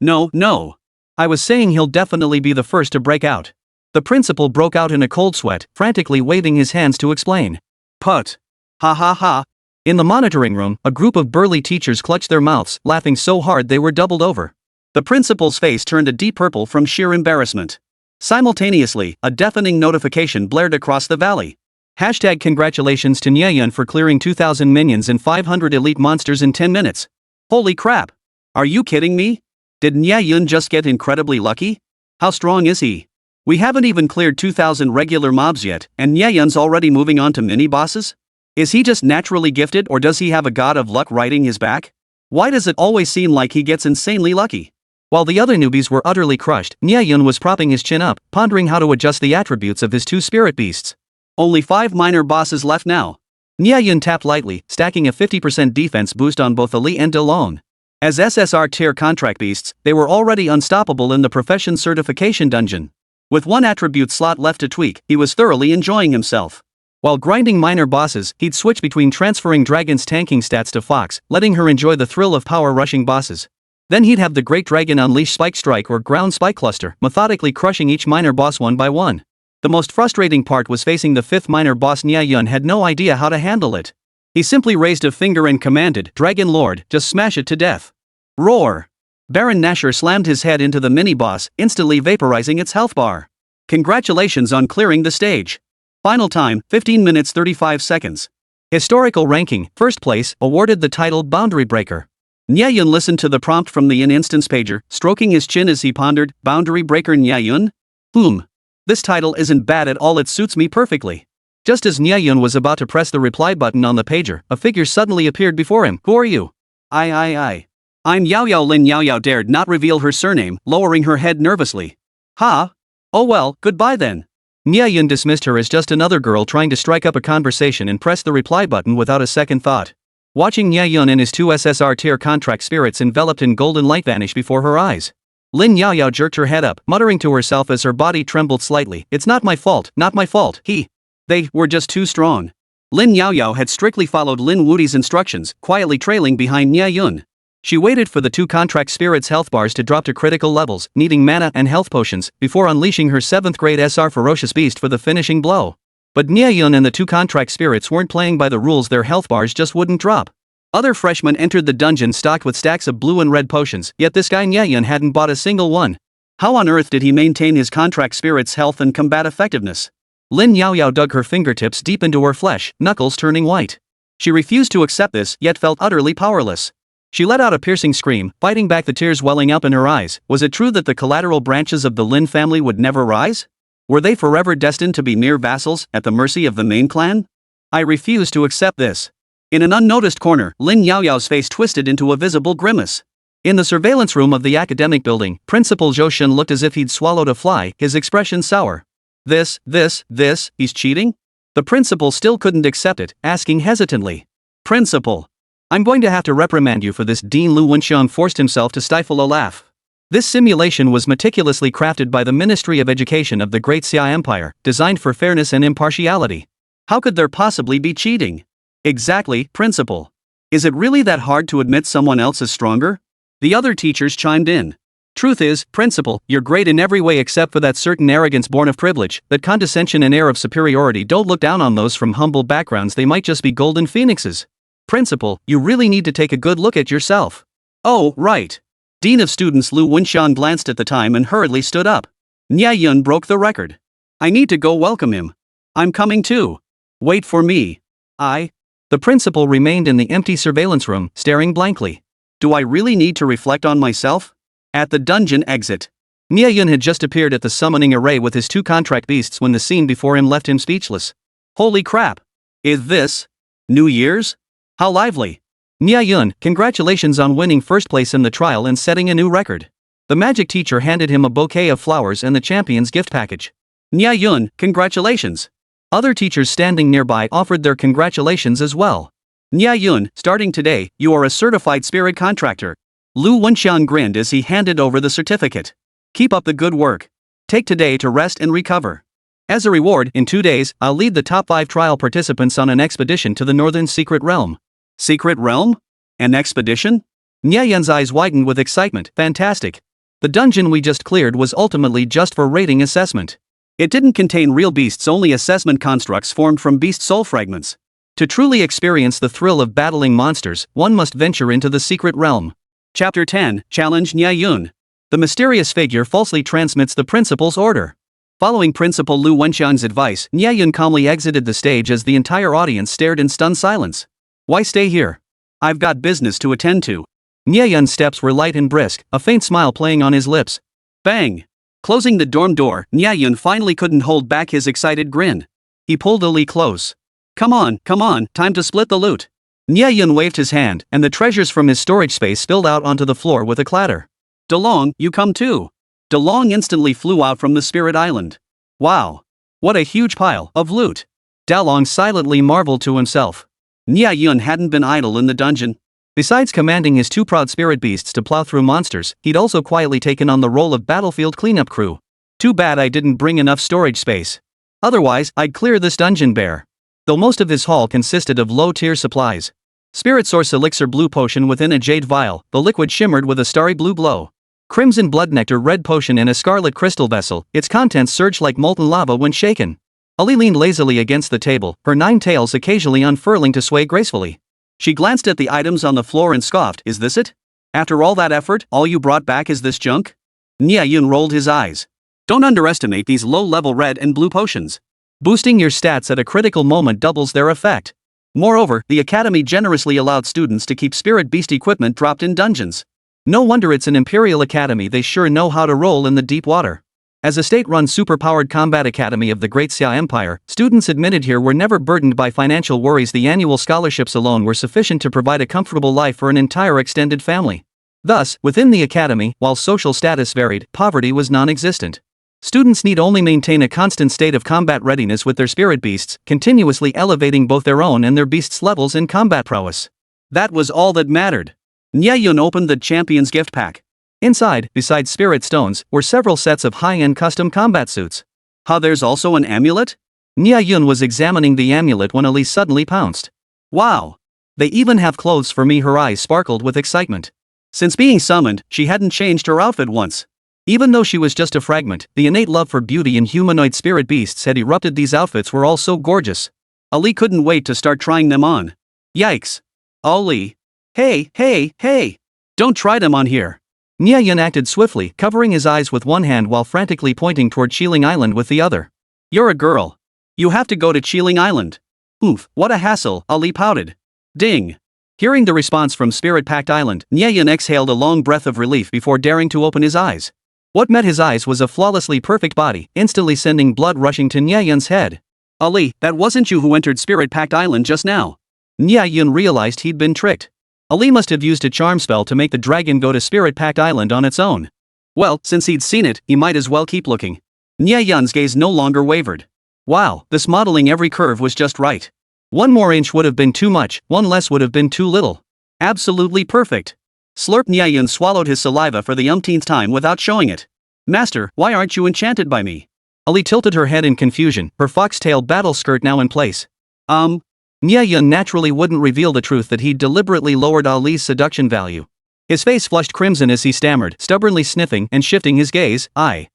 I was saying he'll definitely be the first to break out. The principal broke out in a cold sweat, frantically waving his hands to explain. Put. Ha ha ha. In the monitoring room, a group of burly teachers clutched their mouths, laughing so hard they were doubled over. The principal's face turned a deep purple from sheer embarrassment. Simultaneously, a deafening notification blared across the valley. Hashtag congratulations to Nie Yun for clearing 2,000 minions and 500 elite monsters in 10 minutes. Holy crap! Are you kidding me? Did Nie Yun just get incredibly lucky? How strong is he? We haven't even cleared 2,000 regular mobs yet, and Nie Yun's already moving on to mini-bosses? Is he just naturally gifted, or does he have a god of luck riding his back? Why does it always seem like he gets insanely lucky? While the other newbies were utterly crushed, Nie Yun was propping his chin up, pondering how to adjust the attributes of his two spirit beasts. Only 5 minor bosses left now. Nie Yun tapped lightly, stacking a 50% defense boost on both Ali and Delone. As SSR tier contract beasts, they were already unstoppable in the profession certification dungeon. With one attribute slot left to tweak, he was thoroughly enjoying himself. While grinding minor bosses, he'd switch between transferring Dragon's tanking stats to Fox, letting her enjoy the thrill of power-rushing bosses. Then he'd have the Great Dragon unleash Spike Strike or Ground Spike Cluster, methodically crushing each minor boss one by one. The most frustrating part was facing the 5th minor boss. Nie Yun had no idea how to handle it. He simply raised a finger and commanded, "Dragon Lord, just smash it to death." Roar! Baron Nashor slammed his head into the mini-boss, instantly vaporizing its health bar. Congratulations on clearing the stage. Final time, 15 minutes 35 seconds. Historical ranking, first place, awarded the title Boundary Breaker. Nie Yun listened to the prompt from the in-instance pager, stroking his chin as he pondered, Boundary Breaker Nie Yun? This title isn't bad at all, it suits me perfectly. Just as Nie Yun was about to press the reply button on the pager, a figure suddenly appeared before him. Who are you? I'm Yao Yao. Lin Yao Yao dared not reveal her surname, lowering her head nervously. Ha? Oh well, goodbye then. Nie Yun dismissed her as just another girl trying to strike up a conversation and pressed the reply button without a second thought. Watching Nie Yun and his two SSR tier contract spirits enveloped in golden light vanish before her eyes, Lin Yao Yao jerked her head up, muttering to herself as her body trembled slightly. It's not my fault, not my fault. They were just too strong. Lin Yao Yao had strictly followed Lin Wudi's instructions, quietly trailing behind Nie Yun. She waited for the two contract spirits' health bars to drop to critical levels, needing mana and health potions, before unleashing her 7th grade SR ferocious beast for the finishing blow. But Nie Yun and the two contract spirits weren't playing by the rules. Their health bars just wouldn't drop. Other freshmen entered the dungeon stocked with stacks of blue and red potions, yet this guy Nie Yun hadn't bought a single one. How on earth did he maintain his contract spirit's health and combat effectiveness? Lin Yao Yao dug her fingertips deep into her flesh, knuckles turning white. She refused to accept this, yet felt utterly powerless. She let out a piercing scream, fighting back the tears welling up in her eyes. Was it true that the collateral branches of the Lin family would never rise? Were they forever destined to be mere vassals, at the mercy of the main clan? I refuse to accept this. In an unnoticed corner, Lin Yao Yao's face twisted into a visible grimace. In the surveillance room of the academic building, Principal Zhou Shen looked as if he'd swallowed a fly, his expression sour. He's cheating? The principal still couldn't accept it, asking hesitantly. Principal. I'm going to have to reprimand you for this. Dean Lu Wenxiang forced himself to stifle a laugh. This simulation was meticulously crafted by the Ministry of Education of the Great Xia Empire, designed for fairness and impartiality. How could there possibly be cheating? Exactly, Principal. Is it really that hard to admit someone else is stronger? The other teachers chimed in. Truth is, Principal, you're great in every way except for that certain arrogance born of privilege, that condescension and air of superiority. Don't look down on those from humble backgrounds, they might just be golden phoenixes. Principal, you really need to take a good look at yourself. Oh, right. Dean of Students Lu Wenxian glanced at the time and hurriedly stood up. Nie Yun broke the record. I need to go welcome him. I'm coming too. Wait for me. The principal remained in the empty surveillance room, staring blankly. Do I really need to reflect on myself? At the dungeon exit. Nie Yun had just appeared at the summoning array with his 2 contract beasts when the scene before him left him speechless. Holy crap! Is this New Year's? How lively! Nie Yun, congratulations on winning first place in the trial and setting a new record. The magic teacher handed him a bouquet of flowers and the champion's gift package. Nie Yun, congratulations! Other teachers standing nearby offered their congratulations as well. Nie Yun, starting today, you are a certified spirit contractor. Lu Wenxian grinned as he handed over the certificate. Keep up the good work. Take today to rest and recover. As a reward, in 2 days, I'll lead the top 5 trial participants on an expedition to the Northern Secret Realm. Secret Realm? An expedition? Nie Yun's eyes widened with excitement. Fantastic. The dungeon we just cleared was ultimately just for rating assessment. It didn't contain real beasts, only assessment constructs formed from beast soul fragments. To truly experience the thrill of battling monsters, one must venture into the secret realm. Chapter 10, Challenge Nie Yun. The mysterious figure falsely transmits the principal's order. Following Principal Lu Wenxian's advice, Nie Yun calmly exited the stage as the entire audience stared in stunned silence. Why stay here? I've got business to attend to. Nie Yun's steps were light and brisk, a faint smile playing on his lips. Bang! Closing the dorm door, Nie Yun finally couldn't hold back his excited grin. He pulled Ali close. Come on, time to split the loot. Nie Yun waved his hand, and the treasures from his storage space spilled out onto the floor with a clatter. DeLong, you come too. DeLong instantly flew out from the spirit island. Wow! What a huge pile of loot. Dalong silently marveled to himself. Nie Yun hadn't been idle in the dungeon. Besides commanding his 2 proud spirit beasts to plow through monsters, he'd also quietly taken on the role of battlefield cleanup crew. Too bad I didn't bring enough storage space. Otherwise, I'd clear this dungeon bare. Though most of his haul consisted of low-tier supplies. Spirit Source Elixir Blue Potion within a jade vial, the liquid shimmered with a starry blue glow. Crimson Blood Nectar Red Potion in a scarlet crystal vessel, its contents surged like molten lava when shaken. Ali leaned lazily against the table, her 9 tails occasionally unfurling to sway gracefully. She glanced at the items on the floor and scoffed, is this it? After all that effort, all you brought back is this junk? Nie Yun rolled his eyes. Don't underestimate these low-level red and blue potions. Boosting your stats at a critical moment doubles their effect. Moreover, the Academy generously allowed students to keep spirit beast equipment dropped in dungeons. No wonder it's an Imperial Academy, they sure know how to roll in the deep water. As a state-run superpowered combat academy of the Great Xia Empire, students admitted here were never burdened by financial worries. The annual scholarships alone were sufficient to provide a comfortable life for an entire extended family. Thus, within the academy, while social status varied, poverty was non-existent. Students need only maintain a constant state of combat readiness with their spirit beasts, continuously elevating both their own and their beasts' levels in combat prowess. That was all that mattered. Nie Yun opened the champion's gift pack. Inside, besides spirit stones, were several sets of high-end custom combat suits. There's also an amulet? Nie Yun was examining the amulet when Ali suddenly pounced. Wow! They even have clothes for me. Her eyes sparkled with excitement. Since being summoned, she hadn't changed her outfit once. Even though she was just a fragment, the innate love for beauty in humanoid spirit beasts had erupted. These outfits were all so gorgeous. Ali couldn't wait to start trying them on. Yikes! Ali! Hey! Don't try them on here! Nie Yun acted swiftly, covering his eyes with one hand while frantically pointing toward Chiling Island with the other. You're a girl. You have to go to Chiling Island. Oof, what a hassle, Ali pouted. Ding! Hearing the response from Spirit-Packed Island, Nie Yun exhaled a long breath of relief before daring to open his eyes. What met his eyes was a flawlessly perfect body, instantly sending blood rushing to Nie Yun's head. Ali, that wasn't you who entered Spirit-Packed Island just now. Nie Yun realized he'd been tricked. Ali must have used a charm spell to make the dragon go to Spirit-Packed Island on its own. Well, since he'd seen it, he might as well keep looking. Nie Yun's gaze no longer wavered. Wow, this modeling every curve was just right. 1 more inch would have been too much, 1 less would have been too little. Absolutely perfect. Slurp. Nie Yun swallowed his saliva for the umpteenth time without showing it. Master, why aren't you enchanted by me? Ali tilted her head in confusion, her foxtail battle skirt now in place. Nie Yun naturally wouldn't reveal the truth that he'd deliberately lowered Ali's seduction value. His face flushed crimson as he stammered, stubbornly sniffing and shifting his gaze. I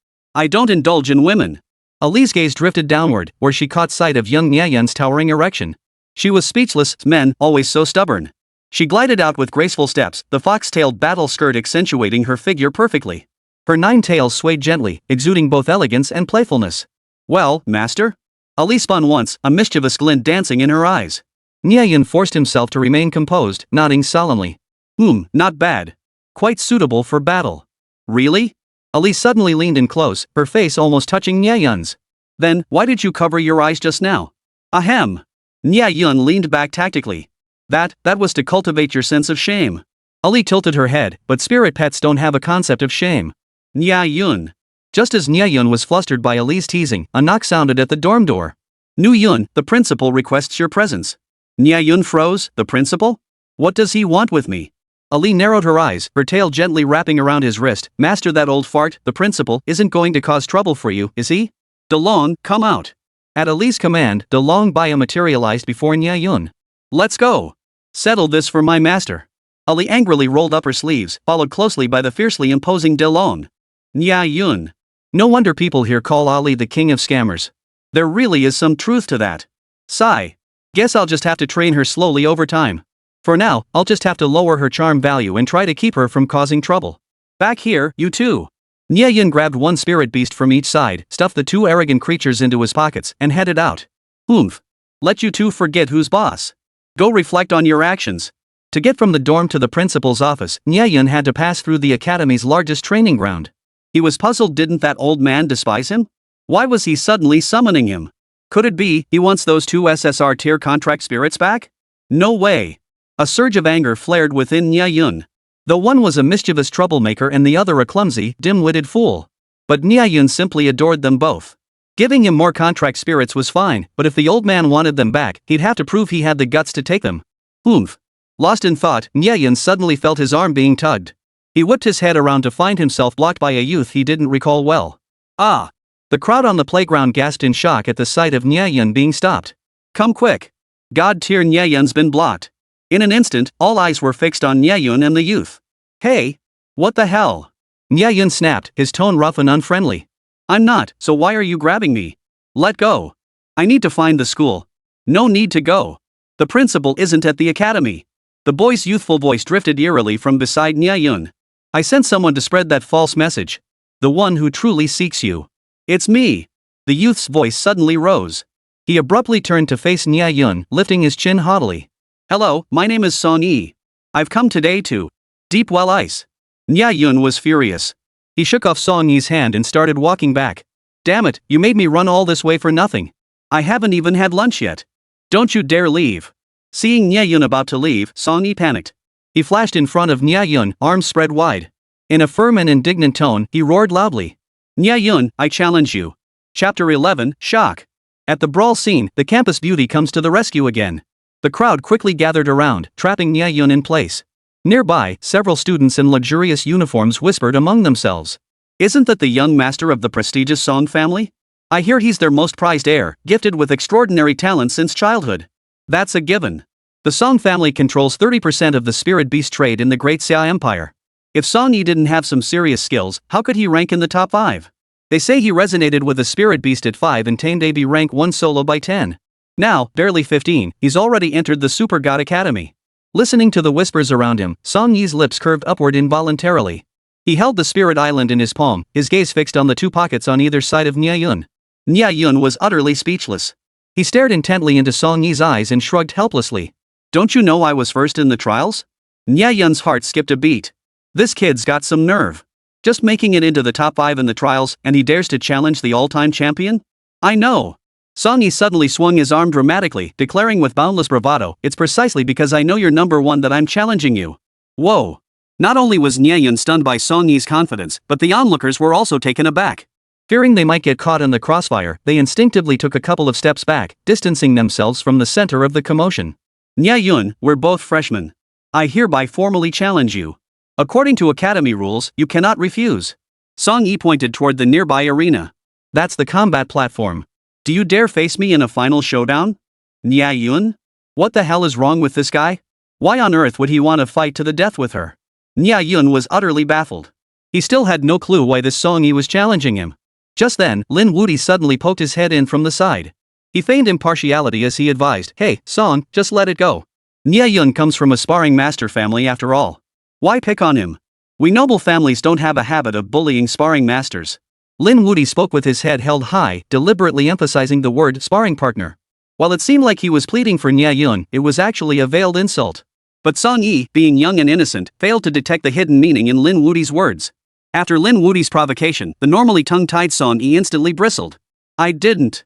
don't indulge in women. Ali's gaze drifted downward, where she caught sight of young Nie Yun's towering erection. She was speechless. Men, always so stubborn. She glided out with graceful steps, the fox-tailed battle skirt accentuating her figure perfectly. Her 9 tails swayed gently, exuding both elegance and playfulness. Well, master? Ali spun once, a mischievous glint dancing in her eyes. Nie Yun forced himself to remain composed, nodding solemnly. Not bad. Quite suitable for battle. Really? Ali suddenly leaned in close, her face almost touching Nie Yun's. Then, why did you cover your eyes just now? Ahem. Nie Yun leaned back tactically. That was to cultivate your sense of shame. Ali tilted her head, but spirit pets don't have a concept of shame. Nie Yun. Just as Nie Yun was flustered by Ali's teasing, a knock sounded at the dorm door. Nie Yun, the principal requests your presence. Nie Yun froze. The principal? What does he want with me? Ali narrowed her eyes, her tail gently wrapping around his wrist. Master, that old fart, the principal, isn't going to cause trouble for you, is he? DeLong, come out. At Ali's command, DeLong biomaterialized before Nie Yun. Let's go. Settle this for my master. Ali angrily rolled up her sleeves, followed closely by the fiercely imposing DeLong. Nie Yun. No wonder people here call Ali the king of scammers. There really is some truth to that. Sigh. Guess I'll just have to train her slowly over time. For now, I'll just have to lower her charm value and try to keep her from causing trouble. Back here, you two. Nie Yun grabbed one spirit beast from each side, stuffed the 2 arrogant creatures into his pockets, and headed out. Let you two forget who's boss. Go reflect on your actions. To get from the dorm to the principal's office, Nie Yun had to pass through the academy's largest training ground. He was puzzled. Didn't that old man despise him? Why was he suddenly summoning him? Could it be he wants those 2 SSR tier contract spirits back? No way. A surge of anger flared within Nie Yun. Though one was a mischievous troublemaker and the other a clumsy, dim-witted fool. But Nie Yun simply adored them both. Giving him more contract spirits was fine, but if the old man wanted them back, he'd have to prove he had the guts to take them. Lost in thought, Nie Yun suddenly felt his arm being tugged. He whipped his head around to find himself blocked by a youth he didn't recall well. Ah! The crowd on the playground gasped in shock at the sight of Nie Yun being stopped. Come quick! God tier Nie Yun's been blocked. In an instant, all eyes were fixed on Nie Yun and the youth. Hey! What the hell? Nie Yun snapped, his tone rough and unfriendly. I'm not, so why are you grabbing me? Let go. I need to find the school. No need to go. The principal isn't at the academy. The boy's youthful voice drifted eerily from beside Nie Yun. I sent someone to spread that false message. The one who truly seeks you. It's me. The youth's voice suddenly rose. He abruptly turned to face Nie Yun, lifting his chin haughtily. Hello, my name is Song Yi. I've come today to deep well ice. Nie Yun was furious. He shook off Song Yi's hand and started walking back. Damn it, you made me run all this way for nothing. I haven't even had lunch yet. Don't you dare leave. Seeing Nie Yun about to leave, Song Yi panicked. He flashed in front of Nie Yun, arms spread wide. In a firm and indignant tone, he roared loudly. Nie Yun, I challenge you. Chapter 11, Shock. At the brawl scene, the campus beauty comes to the rescue again. The crowd quickly gathered around, trapping Nie Yun in place. Nearby, several students in luxurious uniforms whispered among themselves. Isn't that the young master of the prestigious Song family? I hear he's their most prized heir, gifted with extraordinary talent since childhood. That's a given. The Song family controls 30% of the spirit beast trade in the Great Xia Empire. If Song Yi didn't have some serious skills, how could he rank in the top 5? They say he resonated with a spirit beast at 5 and tamed AB rank 1 solo by 10. Now, barely 15, he's already entered the Super God Academy. Listening to the whispers around him, Song Yi's lips curved upward involuntarily. He held the spirit island in his palm, his gaze fixed on the 2 pockets on either side of Nie Yun. Nie Yun was utterly speechless. He stared intently into Song Yi's eyes and shrugged helplessly. Don't you know I was first in the trials? Nie Yun's heart skipped a beat. This kid's got some nerve. Just making it into the top 5 in the trials, and he dares to challenge the all-time champion? I know. Song Yi suddenly swung his arm dramatically, declaring with boundless bravado, it's precisely because I know you're number 1 that I'm challenging you. Whoa. Not only was Nie Yun stunned by Song Yi's confidence, but the onlookers were also taken aback. Fearing they might get caught in the crossfire, they instinctively took a couple of steps back, distancing themselves from the center of the commotion. Nie Yun, we're both freshmen. I hereby formally challenge you. According to academy rules, you cannot refuse. Song Yi pointed toward the nearby arena. That's the combat platform. Do you dare face me in a final showdown? Nie Yun? What the hell is wrong with this guy? Why on earth would he want to fight to the death with her? Nie Yun was utterly baffled. He still had no clue why this Song Yi was challenging him. Just then, Lin Wudi suddenly poked his head in from the side. He feigned impartiality as he advised, hey, Song, just let it go. Nie Yun comes from a sparring master family after all. Why pick on him? We noble families don't have a habit of bullying sparring masters. Lin Wudi spoke with his head held high, deliberately emphasizing the word sparring partner. While it seemed like he was pleading for Nie Yun, it was actually a veiled insult. But Song Yi, being young and innocent, failed to detect the hidden meaning in Lin Wudi's words. After Lin Wudi's provocation, the normally tongue-tied Song Yi instantly bristled. I didn't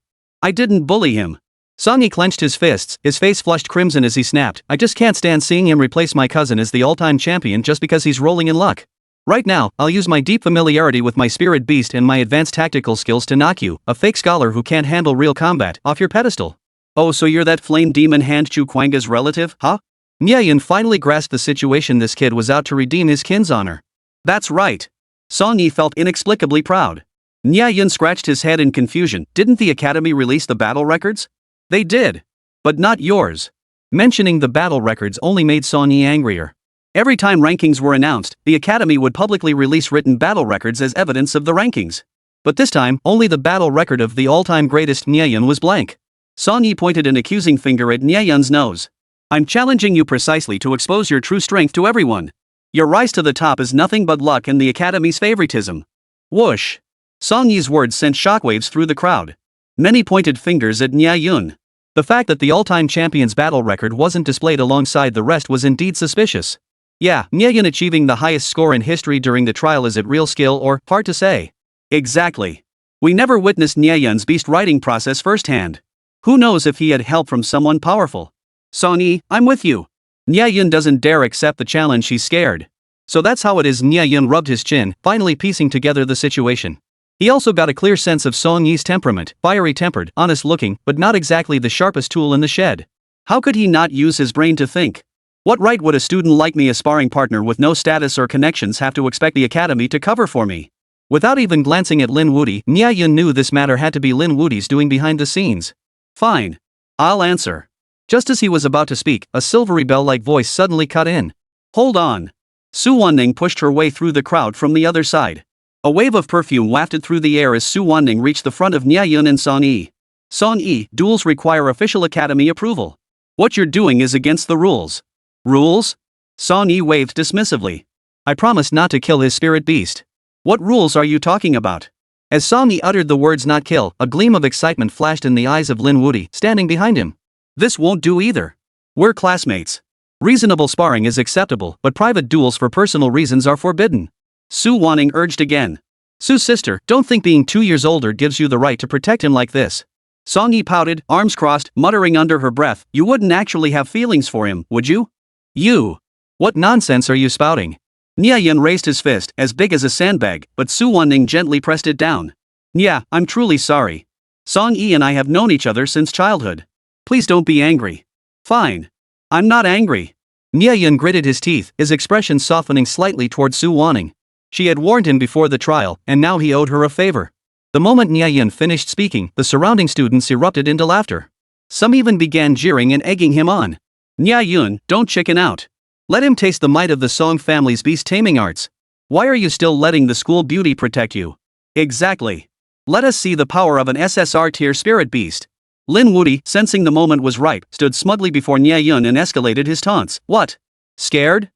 bully him. Song Yi clenched his fists, his face flushed crimson as he snapped, I just can't stand seeing him replace my cousin as the all-time champion just because he's rolling in luck. Right now, I'll use my deep familiarity with my spirit beast and my advanced tactical skills to knock you, a fake scholar who can't handle real combat, off your pedestal. Oh, so you're that flame demon Hand Chu Kwanga's relative, huh? Nie Yun finally grasped the situation. This kid was out to redeem his kin's honor. That's right. Song Yi felt inexplicably proud. Nie Yun scratched his head in confusion. Didn't the academy release the battle records? They did. But not yours. Mentioning the battle records only made Song Yi angrier. Every time rankings were announced, the academy would publicly release written battle records as evidence of the rankings. But this time, only the battle record of the all-time greatest Nie Yun was blank. Song Yi pointed an accusing finger at Nie Yun's nose. I'm challenging you precisely to expose your true strength to everyone. Your rise to the top is nothing but luck and the academy's favoritism. Whoosh! Song Yi's words sent shockwaves through the crowd. Many pointed fingers at Nie Yun. The fact that the all-time champion's battle record wasn't displayed alongside the rest was indeed suspicious. Yeah, Nie Yun achieving the highest score in history during the trial, is it real skill or hard to say? Exactly. We never witnessed Nie Yun's beast writing process firsthand. Who knows if he had help from someone powerful? Song Yi, I'm with you. Nie Yun doesn't dare accept the challenge, she's scared. So that's how it is. Nie Yun rubbed his chin, finally piecing together the situation. He also got a clear sense of Song Yi's temperament, fiery-tempered, honest-looking, but not exactly the sharpest tool in the shed. How could he not use his brain to think? What right would a student like me, a sparring partner with no status or connections, have to expect the academy to cover for me? Without even glancing at Lin Wudi, Nie Yun knew this matter had to be Lin Wudi's doing behind the scenes. Fine. I'll answer. Just as he was about to speak, a silvery bell-like voice suddenly cut in. Hold on. Su Wanning pushed her way through the crowd from the other side. A wave of perfume wafted through the air as Su Wanning reached the front of Nie Yun and Song Yi. Song Yi, duels require official academy approval. What you're doing is against the rules. Rules? Song Yi waved dismissively. I promised not to kill his spirit beast. What rules are you talking about? As Song Yi uttered the words not kill, a gleam of excitement flashed in the eyes of Lin Wudi, standing behind him. This won't do either. We're classmates. Reasonable sparring is acceptable, but private duels for personal reasons are forbidden. Su Wanning urged again. Su's sister, don't think being 2 years older gives you the right to protect him like this. Song Yi pouted, arms crossed, muttering under her breath, you wouldn't actually have feelings for him, would you? You. What nonsense are you spouting? Nie Yun raised his fist, as big as a sandbag, but Su Wanning gently pressed it down. Yeah, I'm truly sorry. Song Yi and I have known each other since childhood. Please don't be angry. Fine. I'm not angry. Nie Yun gritted his teeth, his expression softening slightly toward Su Wanning. She had warned him before the trial, and now he owed her a favor. The moment Nie Yun finished speaking, the surrounding students erupted into laughter. Some even began jeering and egging him on. Nie Yun, don't chicken out. Let him taste the might of the Song family's beast-taming arts. Why are you still letting the school beauty protect you? Exactly. Let us see the power of an SSR-tier spirit beast. Lin Wudi, sensing the moment was ripe, stood smugly before Nie Yun and escalated his taunts. What? Scared?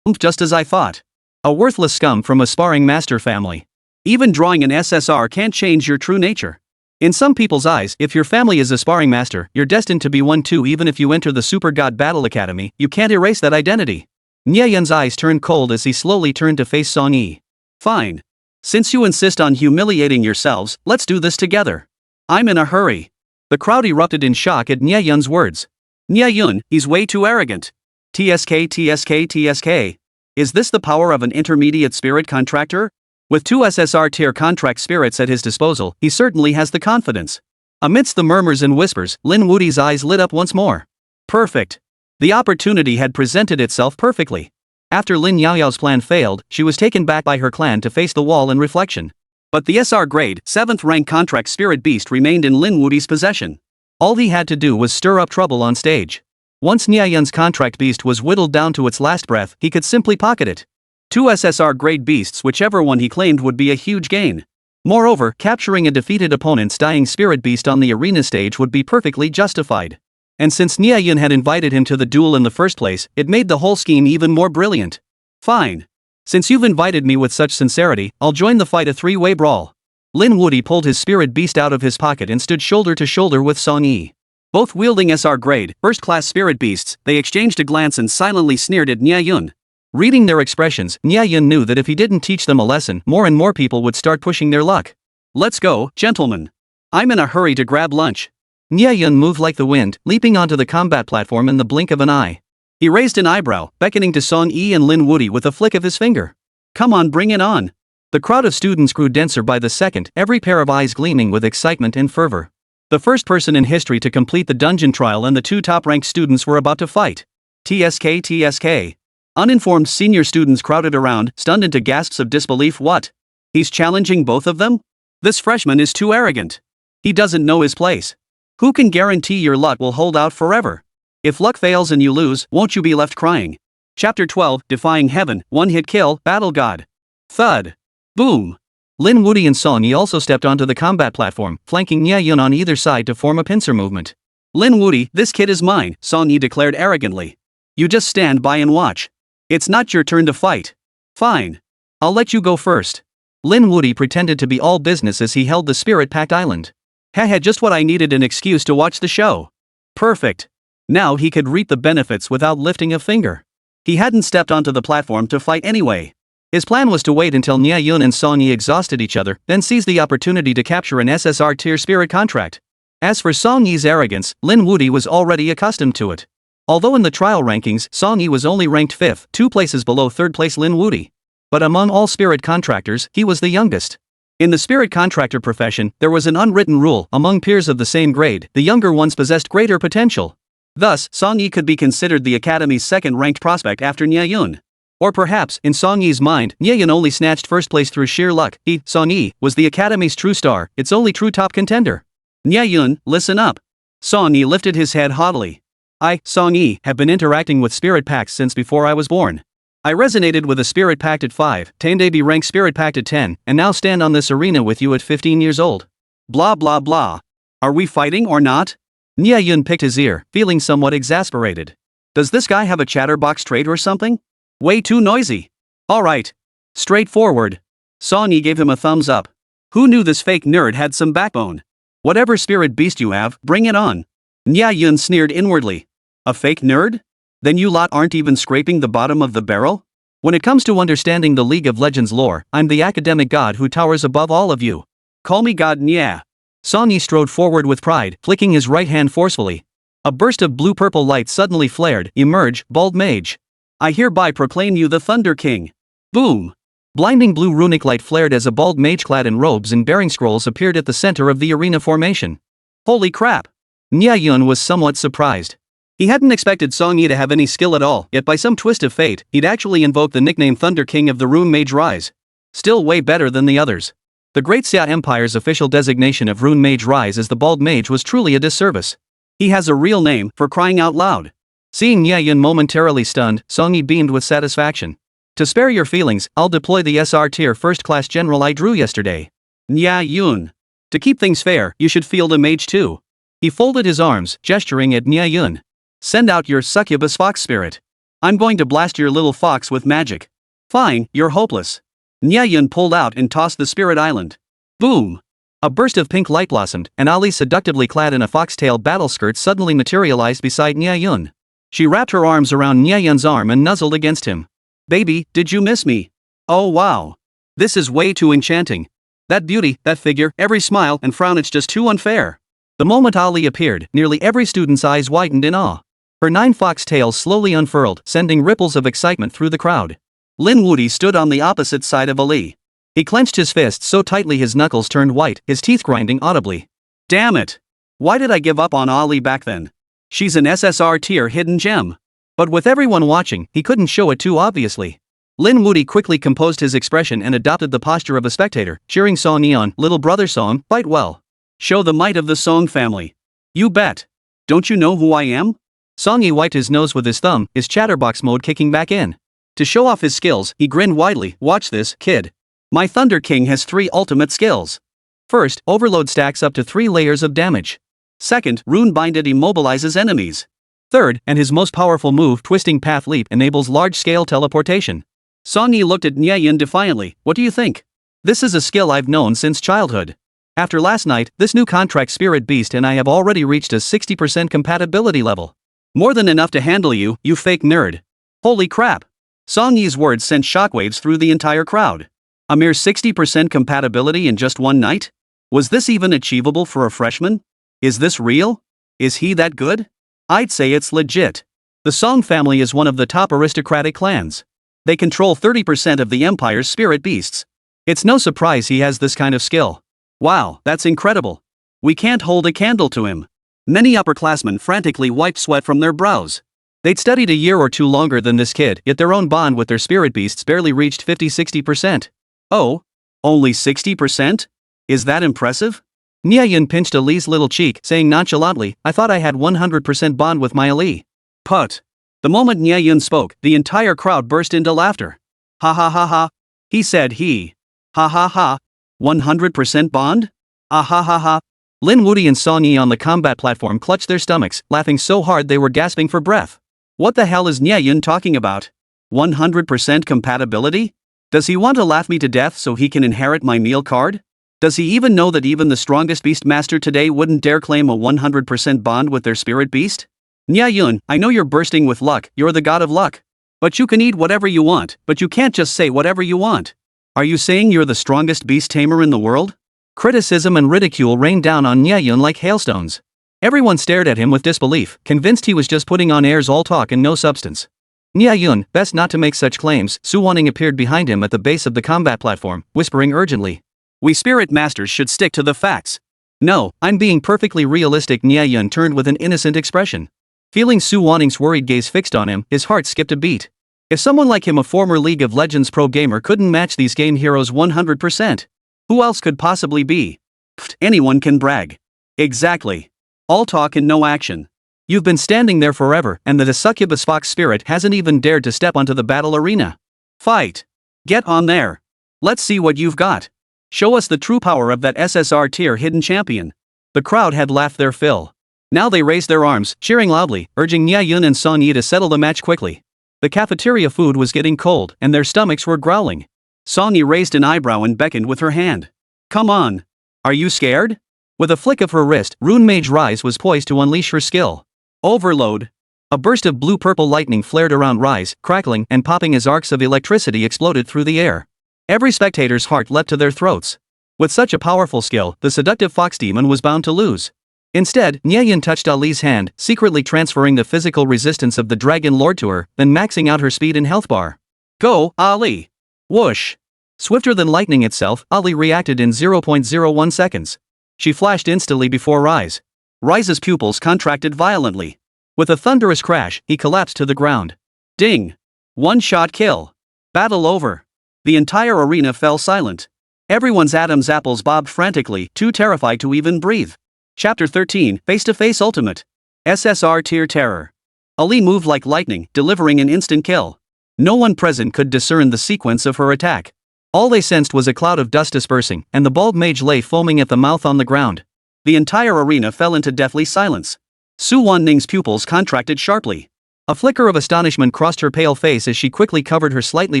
Just as I thought. A worthless scum from a sparring master family. Even drawing an SSR can't change your true nature. In some people's eyes, if your family is a sparring master, you're destined to be one too. Even if you enter the Super God Battle Academy, you can't erase that identity. Nie Yun's eyes turned cold as he slowly turned to face Song Yi. Fine. Since you insist on humiliating yourselves, let's do this together. I'm in a hurry. The crowd erupted in shock at Nie Yun's words. Nie Yun, he's way too arrogant. TSK. Is this the power of an intermediate spirit contractor? With 2 SSR-tier contract spirits at his disposal, he certainly has the confidence. Amidst the murmurs and whispers, Lin Wudi's eyes lit up once more. Perfect. The opportunity had presented itself perfectly. After Lin Yaoyao's plan failed, she was taken back by her clan to face the wall in reflection. But the SR grade, 7th rank contract spirit beast remained in Lin Wudi's possession. All he had to do was stir up trouble on stage. Once Nie Yun's contract beast was whittled down to its last breath, he could simply pocket it. 2 SSR grade beasts, whichever one he claimed, would be a huge gain. Moreover, capturing a defeated opponent's dying spirit beast on the arena stage would be perfectly justified. And since Nie Yun had invited him to the duel in the first place, it made the whole scheme even more brilliant. Fine. Since you've invited me with such sincerity, I'll join the fight, a three-way brawl. Lin Wudi pulled his spirit beast out of his pocket and stood shoulder to shoulder with Song Yi. Both wielding SR-grade, first-class spirit beasts, they exchanged a glance and silently sneered at Nie Yun. Reading their expressions, Nie Yun knew that if he didn't teach them a lesson, more and more people would start pushing their luck. Let's go, gentlemen. I'm in a hurry to grab lunch. Nie Yun moved like the wind, leaping onto the combat platform in the blink of an eye. He raised an eyebrow, beckoning to Song Yi and Lin Wudi with a flick of his finger. Come on, bring it on. The crowd of students grew denser by the second, every pair of eyes gleaming with excitement and fervor. The first person in history to complete the dungeon trial and the two top-ranked students were about to fight. TSK. Uninformed senior students crowded around, stunned into gasps of disbelief. What? He's challenging both of them? This freshman is too arrogant. He doesn't know his place. Who can guarantee your luck will hold out forever? If luck fails and you lose, won't you be left crying? Chapter 12, Defying Heaven, One-Hit Kill, Battle God. Thud. Boom. Lin Wudi and Song Yi also stepped onto the combat platform, flanking Nie Yun on either side to form a pincer movement. Lin Wudi, this kid is mine, Song Yi declared arrogantly. You just stand by and watch. It's not your turn to fight. Fine. I'll let you go first. Lin Wudi pretended to be all business as he held the spirit-packed island. Haha, just what I needed, an excuse to watch the show. Perfect. Now he could reap the benefits without lifting a finger. He hadn't stepped onto the platform to fight anyway. His plan was to wait until Nie Yun and Song Yi exhausted each other, then seize the opportunity to capture an SSR tier spirit contract. As for Song Yi's arrogance, Lin Wudi was already accustomed to it. Although in the trial rankings, Song Yi was only ranked 5th, 2 places below 3rd place Lin Wudi. But among all spirit contractors, he was the youngest. In the spirit contractor profession, there was an unwritten rule: among peers of the same grade, the younger ones possessed greater potential. Thus, Song Yi could be considered the academy's second-ranked prospect after Nie Yun. Or perhaps, in Song Yi's mind, Nie Yun only snatched first place through sheer luck. He, Song Yi, was the academy's true star, its only true top contender. Nie Yun, listen up. Song Yi lifted his head haughtily. I, Song Yi, have been interacting with spirit packs since before I was born. I resonated with a spirit pact at 5, Tandabi rank spirit pact at 10, and now stand on this arena with you at 15 years old. Blah blah blah. Are we fighting or not? Nie Yun picked his ear, feeling somewhat exasperated. Does this guy have a chatterbox trait or something? Way too noisy. Alright. Straightforward. Song Yi gave him a thumbs up. Who knew this fake nerd had some backbone? Whatever spirit beast you have, bring it on. Nie Yun sneered inwardly. A fake nerd? Then you lot aren't even scraping the bottom of the barrel? When it comes to understanding the League of Legends lore, I'm the academic god who towers above all of you. Call me God Nie. Song Yi strode forward with pride, flicking his right hand forcefully. A burst of blue-purple light suddenly flared. Emerge, bald mage. I hereby proclaim you the Thunder King. Boom. Blinding blue runic light flared as a bald mage clad in robes and bearing scrolls appeared at the center of the arena formation. Holy crap. Nie Yun was somewhat surprised. He hadn't expected Song Yi to have any skill at all, yet by some twist of fate, he'd actually invoked the nickname Thunder King of the Rune Mage Rise. Still way better than the others. The Great Xia Empire's official designation of Rune Mage Rise as the Bald Mage was truly a disservice. He has a real name, for crying out loud. Seeing Nie Yun momentarily stunned, Song Yi beamed with satisfaction. To spare your feelings, I'll deploy the SR tier first-class general I drew yesterday. Nie Yun. To keep things fair, you should field a mage too. He folded his arms, gesturing at Nie Yun. Send out your succubus fox spirit. I'm going to blast your little fox with magic. Fine, you're hopeless. Nie Yun pulled out and tossed the spirit island. Boom! A burst of pink light blossomed, and Ali, seductively clad in a foxtail battle skirt, suddenly materialized beside Nie Yun. She wrapped her arms around Nie Yun's arm and nuzzled against him. Baby, did you miss me? Oh wow. This is way too enchanting. That beauty, that figure, every smile and frown, it's just too unfair. The moment Ali appeared, nearly every student's eyes widened in awe. Her 9 foxtails slowly unfurled, sending ripples of excitement through the crowd. Lin Wudi stood on the opposite side of Ali. He clenched his fists so tightly his knuckles turned white, his teeth grinding audibly. Damn it! Why did I give up on Ali back then? She's an SSR tier hidden gem. But with everyone watching, he couldn't show it too obviously. Lin Wudi quickly composed his expression and adopted the posture of a spectator, cheering Song Yi on. Little brother Song, fight well. Show the might of the Song family. You bet. Don't you know who I am? Song Yi wiped his nose with his thumb, his chatterbox mode kicking back in. To show off his skills, he grinned widely. Watch this, kid. My Thunder King has 3 ultimate skills. First, Overload stacks up to 3 layers of damage. Second, rune binded immobilizes enemies. Third, and his most powerful move, twisting path leap, enables large-scale teleportation. Song Yi looked at Nie Yun defiantly. What do you think? This is a skill I've known since childhood. After last night, this new contract spirit beast and I have already reached a 60% compatibility level. More than enough to handle you, you fake nerd. Holy crap. Song Yi's words sent shockwaves through the entire crowd. A mere 60% compatibility in just one night? Was this even achievable for a freshman? Is this real? Is he that good? I'd say it's legit. The Song family is one of the top aristocratic clans. They control 30% of the empire's spirit beasts. It's no surprise he has this kind of skill. Wow, that's incredible. We can't hold a candle to him. Many upperclassmen frantically wiped sweat from their brows. They'd studied a year or two longer than this kid, yet their own bond with their spirit beasts barely reached 50-60%. Oh? Only 60%? Is that impressive? Nie Yun pinched Ali's little cheek, saying nonchalantly, I thought I had 100% bond with my Ali. Put. The moment Nie Yun spoke, the entire crowd burst into laughter. Ha ha ha ha. He said he. Ha ha ha. 100% bond? Ah ha ha ha. Lin Wudi and Song Yi on the combat platform clutched their stomachs, laughing so hard they were gasping for breath. What the hell is Nie Yun talking about? 100% compatibility? Does he want to laugh me to death so he can inherit my meal card? Does he even know that even the strongest beastmaster today wouldn't dare claim a 100% bond with their spirit beast? Nie Yun, I know you're bursting with luck, you're the god of luck. But you can eat whatever you want, but you can't just say whatever you want. Are you saying you're the strongest beast tamer in the world? Criticism and ridicule rained down on Nie Yun like hailstones. Everyone stared at him with disbelief, convinced he was just putting on airs all talk and no substance. Nie Yun, best not to make such claims. Su Wanning appeared behind him at the base of the combat platform, whispering urgently. We spirit masters should stick to the facts. No, I'm being perfectly realistic. Nie Yun turned with an innocent expression. Feeling Su Wanning's worried gaze fixed on him, his heart skipped a beat. If someone like him, a former League of Legends pro gamer, couldn't match these game heroes 100%, who else could possibly be? Pfft, anyone can brag. Exactly. All talk and no action. You've been standing there forever, and the succubus fox spirit hasn't even dared to step onto the battle arena. Fight. Get on there. Let's see what you've got. Show us the true power of that SSR tier hidden champion. The crowd had laughed their fill. Now they raised their arms, cheering loudly, urging Nie Yun and Song Yi to settle the match quickly. The cafeteria food was getting cold, and their stomachs were growling. Song Yi raised an eyebrow and beckoned with her hand. Come on. Are you scared? With a flick of her wrist, Rune Mage Rise was poised to unleash her skill. Overload. A burst of blue-purple lightning flared around Rise, crackling and popping as arcs of electricity exploded through the air. Every spectator's heart leapt to their throats. With such a powerful skill, the seductive fox demon was bound to lose. Instead, Nie Yun touched Ali's hand, secretly transferring the physical resistance of the Dragon Lord to her, then maxing out her speed and health bar. Go, Ali! Whoosh! Swifter than lightning itself, Ali reacted in 0.01 seconds. She flashed instantly before Rise. Rise's pupils contracted violently. With a thunderous crash, he collapsed to the ground. Ding! One-shot kill. Battle over. The entire arena fell silent. Everyone's Adam's apples bobbed frantically, too terrified to even breathe. Chapter 13, Face-to-Face Ultimate. SSR Tier Terror. Ali moved like lightning, delivering an instant kill. No one present could discern the sequence of her attack. All they sensed was a cloud of dust dispersing, and the bald mage lay foaming at the mouth on the ground. The entire arena fell into deathly silence. Su Wanning's pupils contracted sharply. A flicker of astonishment crossed her pale face as she quickly covered her slightly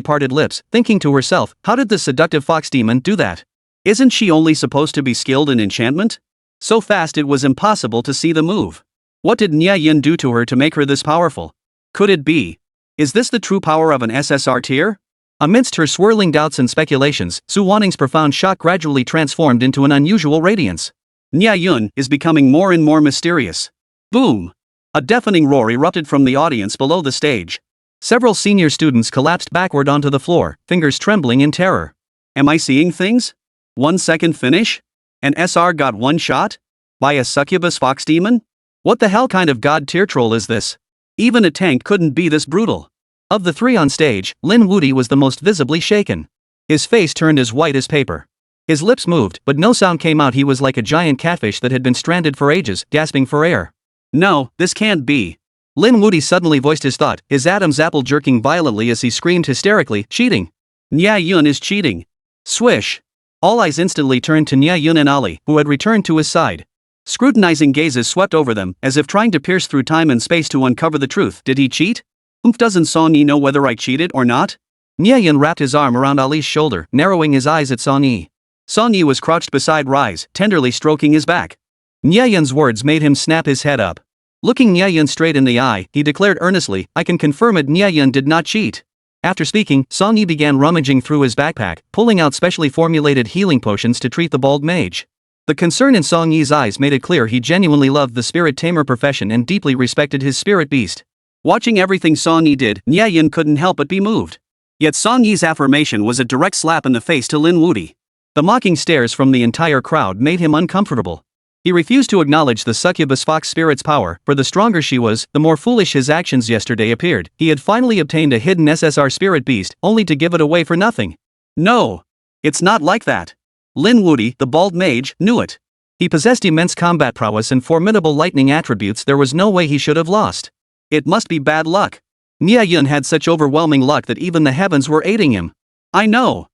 parted lips, thinking to herself, how did the seductive fox demon do that? Isn't she only supposed to be skilled in enchantment? So fast it was impossible to see the move. What did Nie Yun do to her to make her this powerful? Could it be? Is this the true power of an SSR tier? Amidst her swirling doubts and speculations, Su Wanning's profound shock gradually transformed into an unusual radiance. Nie Yun is becoming more and more mysterious. Boom! A deafening roar erupted from the audience below the stage. Several senior students collapsed backward onto the floor, fingers trembling in terror. Am I seeing things? 1 second finish? An SR got one shot? By a succubus fox demon? What the hell kind of god tier troll is this? Even a tank couldn't be this brutal. Of the three on stage, Lin Wudi was the most visibly shaken. His face turned as white as paper. His lips moved, but no sound came out. He was like a giant catfish that had been stranded for ages, gasping for air. No, this can't be. Lin Wudi suddenly voiced his thought, his Adam's apple jerking violently as he screamed hysterically, cheating. Nie Yun is cheating. Swish. All eyes instantly turned to Nie Yun and Ali, who had returned to his side. Scrutinizing gazes swept over them, as if trying to pierce through time and space to uncover the truth. Did he cheat? Doesn't Song Yi know whether I cheated or not? Nie Yun wrapped his arm around Ali's shoulder, narrowing his eyes at Song Yi. Song Yi was crouched beside Rise, tenderly stroking his back. Nie Yun's words made him snap his head up. Looking Nie Yun straight in the eye, he declared earnestly, I can confirm it, Nie Yun did not cheat. After speaking, Song Yi began rummaging through his backpack, pulling out specially formulated healing potions to treat the bald mage. The concern in Song Yi's eyes made it clear he genuinely loved the spirit tamer profession and deeply respected his spirit beast. Watching everything Song Yi did, Nie Yun couldn't help but be moved. Yet Song Yi's affirmation was a direct slap in the face to Lin Wudi. The mocking stares from the entire crowd made him uncomfortable. He refused to acknowledge the succubus fox spirit's power, for the stronger she was, the more foolish his actions yesterday appeared. He had finally obtained a hidden SSR spirit beast, only to give it away for nothing. No! It's not like that. Lin Wudi, the bald mage, knew it. He possessed immense combat prowess and formidable lightning attributes. There was no way he should have lost. It must be bad luck. Nie Yun had such overwhelming luck that even the heavens were aiding him. I know.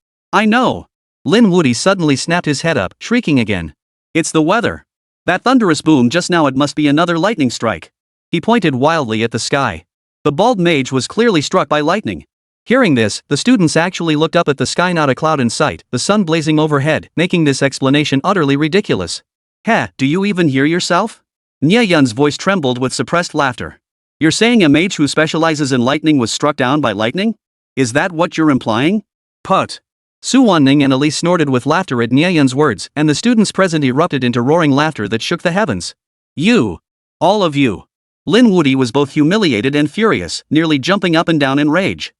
Lin Wudi suddenly snapped his head up, shrieking again. It's the weather. That thunderous boom just now, it must be another lightning strike. He pointed wildly at the sky. The bald mage was clearly struck by lightning. Hearing this, the students actually looked up at the sky, not a cloud in sight, the sun blazing overhead, making this explanation utterly ridiculous. Heh, do you even hear yourself? Nie Yun's voice trembled with suppressed laughter. You're saying a mage who specializes in lightning was struck down by lightning? Is that what you're implying? Put. Su Wanning and Elise snorted with laughter at Nie Yun's words, and the students present erupted into roaring laughter that shook the heavens. You! All of you! Lin Wudi was both humiliated and furious, nearly jumping up and down in rage.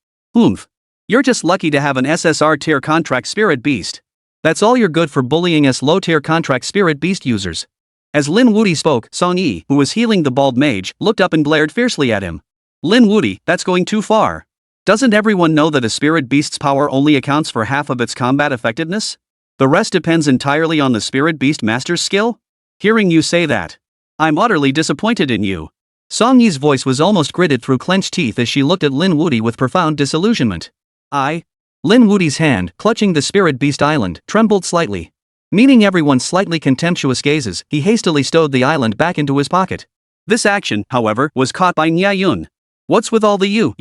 You're just lucky to have an SSR tier contract spirit beast. That's all you're good for, bullying us low tier contract spirit beast users. As Lin Wudi spoke, Song Yi, who was healing the bald mage, looked up and glared fiercely at him. Lin Wudi, that's going too far. Doesn't everyone know that a spirit beast's power only accounts for half of its combat effectiveness? The rest depends entirely on the spirit beast master's skill? Hearing you say that, I'm utterly disappointed in you. Song Yi's voice was almost gritted through clenched teeth as she looked at Lin Wudi with profound disillusionment. Lin Wudi's hand, clutching the spirit beast island, trembled slightly. Meeting everyone's slightly contemptuous gazes, he hastily stowed the island back into his pocket. This action, however, was caught by Nie Yun. What's with all the you?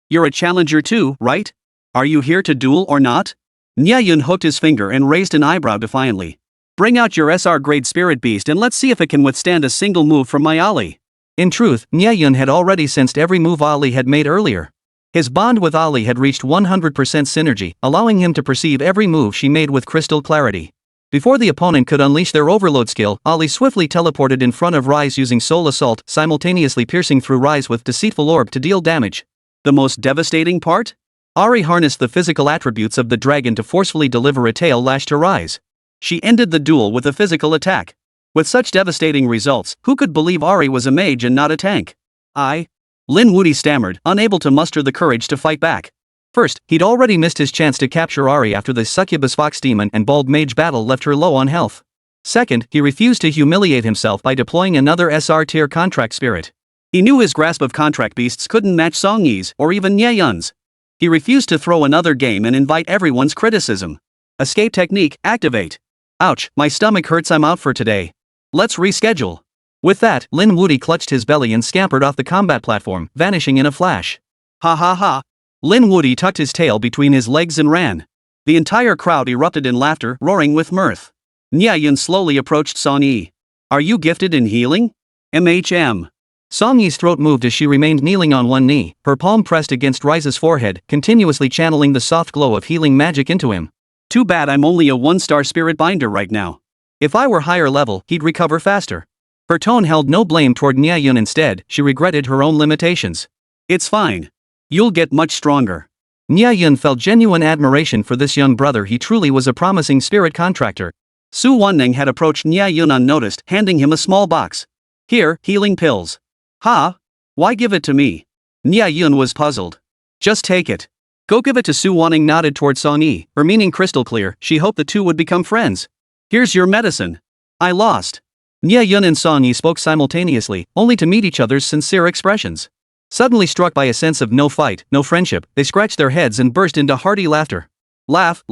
You're a challenger too, right? Are you here to duel or not? Nie Yun hooked his finger and raised an eyebrow defiantly. Bring out your SR grade spirit beast and let's see if it can withstand a single move from my Ali. In truth, Nie Yun had already sensed every move Ali had made earlier. His bond with Ali had reached 100% synergy, allowing him to perceive every move she made with crystal clarity. Before the opponent could unleash their overload skill, Ali swiftly teleported in front of Rise using Soul Assault, simultaneously piercing through Rise with Deceitful Orb to deal damage. The most devastating part? Ahri harnessed the physical attributes of the dragon to forcefully deliver a tail lash to Rise. She ended the duel with a physical attack. With such devastating results, who could believe Ahri was a mage and not a tank? Lin Wudi stammered, unable to muster the courage to fight back. First, he'd already missed his chance to capture Ahri after the succubus fox demon and bald mage battle left her low on health. Second, he refused to humiliate himself by deploying another SR tier contract spirit. He knew his grasp of contract beasts couldn't match Song Yi's or even Nie Yun's. He refused to throw another game and invite everyone's criticism. Escape technique, activate. Ouch, my stomach hurts, I'm out for today. Let's reschedule. With that, Lin Wudi clutched his belly and scampered off the combat platform, vanishing in a flash. Ha ha ha. Lin Wudi tucked his tail between his legs and ran. The entire crowd erupted in laughter, roaring with mirth. Nie Yun slowly approached Song Yi. Are you gifted in healing? Song Yi's throat moved as she remained kneeling on one knee, her palm pressed against Rise's forehead, continuously channeling the soft glow of healing magic into him. Too bad I'm only a 1-star spirit binder right now. If I were higher level, he'd recover faster. Her tone held no blame toward Nie Yun, instead, she regretted her own limitations. It's fine. You'll get much stronger. Nie Yun felt genuine admiration for this young brother. He truly was a promising spirit contractor. Su Wanning had approached Nie Yun unnoticed, handing him a small box. Here, healing pills. Why give it to me? Nie Yun was puzzled. Just take it. Go give it to Su Wanning nodded toward Song Yi, her meaning crystal clear. She hoped the two would become friends. Here's your medicine. I lost. Nie Yun and Song Yi spoke simultaneously, only to meet each other's sincere expressions. Suddenly struck by a sense of no fight, no friendship, they scratched their heads and burst into hearty laughter. Laugh.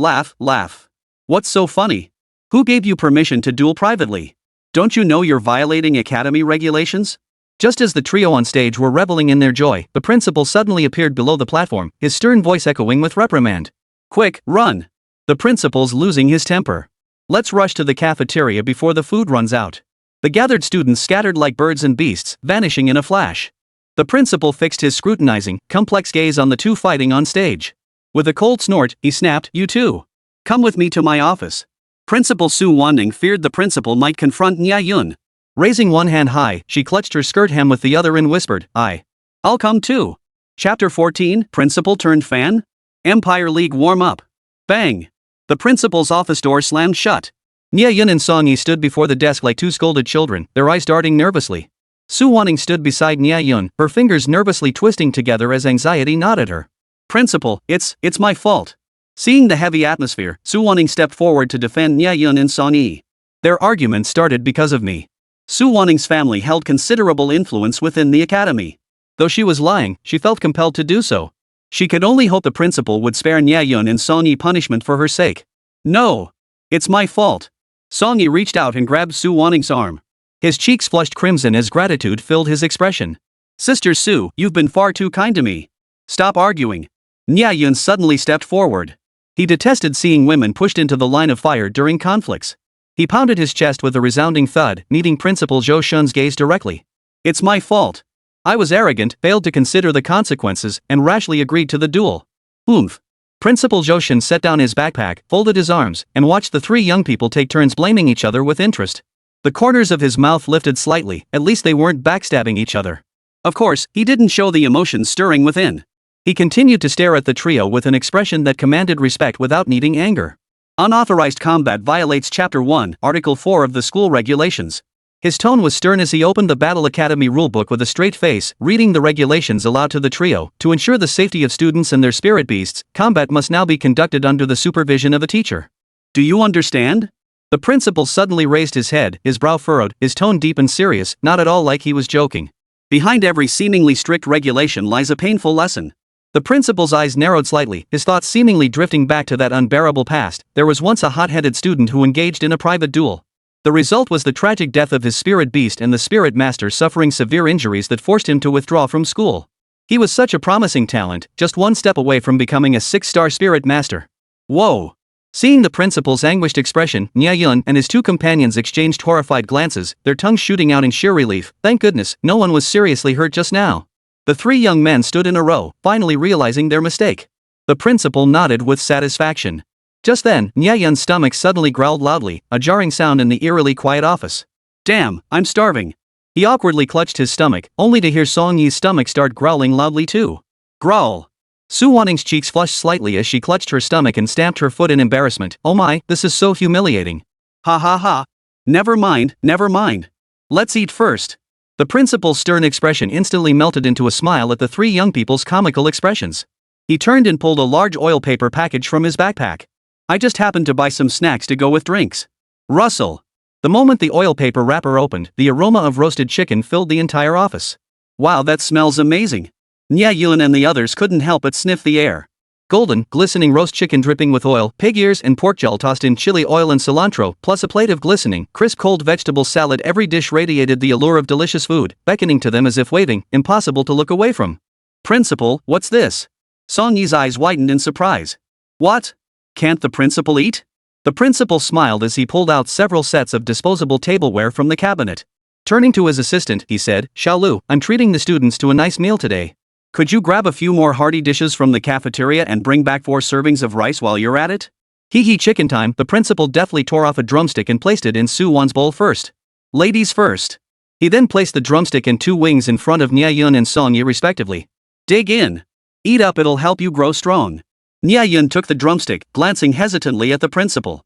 What's so funny? Who gave you permission to duel privately? Don't you know you're violating academy regulations? Just as the trio on stage were reveling in their joy, the principal suddenly appeared below the platform, his stern voice echoing with reprimand. Quick, run! The principal's losing his temper. Let's rush to the cafeteria before the food runs out. The gathered students scattered like birds and beasts, vanishing in a flash. The principal fixed his scrutinizing, complex gaze on the two fighting on stage. With a cold snort, he snapped, "You two! Come with me to my office." Principal Su Wanning feared the principal might confront Nie Yun. Raising one hand high, she clutched her skirt hem with the other and whispered, I'll come too. Chapter 14, Principal turned fan? Empire League warm up. Bang! The principal's office door slammed shut. Nie Yun and Song Yi stood before the desk like two scolded children, their eyes darting nervously. Su Wanning stood beside Nie Yun, her fingers nervously twisting together as anxiety gnawed at her. Principal, it's my fault. Seeing the heavy atmosphere, Su Wanning stepped forward to defend Nie Yun and Song Yi. Their argument started because of me. Su Wanning's family held considerable influence within the academy. Though she was lying, she felt compelled to do so. She could only hope the principal would spare Nie Yun and Song Yi punishment for her sake. No! It's my fault. Song Yi reached out and grabbed Su Wanning's arm. His cheeks flushed crimson as gratitude filled his expression. Sister Su, you've been far too kind to me. Stop arguing. Nie Yun suddenly stepped forward. He detested seeing women pushed into the line of fire during conflicts. He pounded his chest with a resounding thud, meeting Principal Zhou Shun's gaze directly. It's my fault. I was arrogant, failed to consider the consequences, and rashly agreed to the duel. Oomph. Principal Zhou Shun set down his backpack, folded his arms, and watched the three young people take turns blaming each other with interest. The corners of his mouth lifted slightly, at least they weren't backstabbing each other. Of course, he didn't show the emotions stirring within. He continued to stare at the trio with an expression that commanded respect without needing anger. Unauthorized combat violates Chapter 1, Article 4 of the school regulations. His tone was stern as he opened the Battle Academy rulebook with a straight face, reading the regulations aloud to the trio. To ensure the safety of students and their spirit beasts, combat must now be conducted under the supervision of a teacher. Do you understand? The principal suddenly raised his head, his brow furrowed, his tone deep and serious, not at all like he was joking. Behind every seemingly strict regulation lies a painful lesson. The principal's eyes narrowed slightly, his thoughts seemingly drifting back to that unbearable past. There was once a hot-headed student who engaged in a private duel. The result was the tragic death of his spirit beast and the spirit master suffering severe injuries that forced him to withdraw from school. He was such a promising talent, just one step away from becoming a 6-star spirit master. Whoa! Seeing the principal's anguished expression, Nie Yun and his two companions exchanged horrified glances, their tongues shooting out in sheer relief. Thank goodness, no one was seriously hurt just now. The three young men stood in a row, finally realizing their mistake. The principal nodded with satisfaction. Just then, Nie Yun's stomach suddenly growled loudly, a jarring sound in the eerily quiet office. Damn, I'm starving. He awkwardly clutched his stomach, only to hear Song Yi's stomach start growling loudly too. Growl. Su Wanning's cheeks flushed slightly as she clutched her stomach and stamped her foot in embarrassment. Oh my, this is so humiliating. Ha ha ha. Never mind, never mind. Let's eat first. The principal's stern expression instantly melted into a smile at the three young people's comical expressions. He turned and pulled a large oil paper package from his backpack. I just happened to buy some snacks to go with drinks. Rustle. The moment the oil paper wrapper opened, the aroma of roasted chicken filled the entire office. Wow, that smells amazing. Nie Yun and the others couldn't help but sniff the air. Golden, glistening roast chicken dripping with oil, pig ears and pork gel tossed in chili oil and cilantro, plus a plate of glistening, crisp cold vegetable salad. Every dish radiated the allure of delicious food, beckoning to them as if waving, impossible to look away from. Principal, what's this? Song Yi's eyes widened in surprise. What? Can't the principal eat? The principal smiled as he pulled out several sets of disposable tableware from the cabinet. Turning to his assistant, he said, Xiaolu, I'm treating the students to a nice meal today. Could you grab a few more hearty dishes from the cafeteria and bring back 4 servings of rice while you're at it? Hee chicken time. The principal deftly tore off a drumstick and placed it in Su Wan's bowl first. Ladies first. He then placed the drumstick and 2 wings in front of Nie Yun and Song Yi respectively. Dig in. Eat up, it'll help you grow strong. Nie Yun took the drumstick, glancing hesitantly at the principal.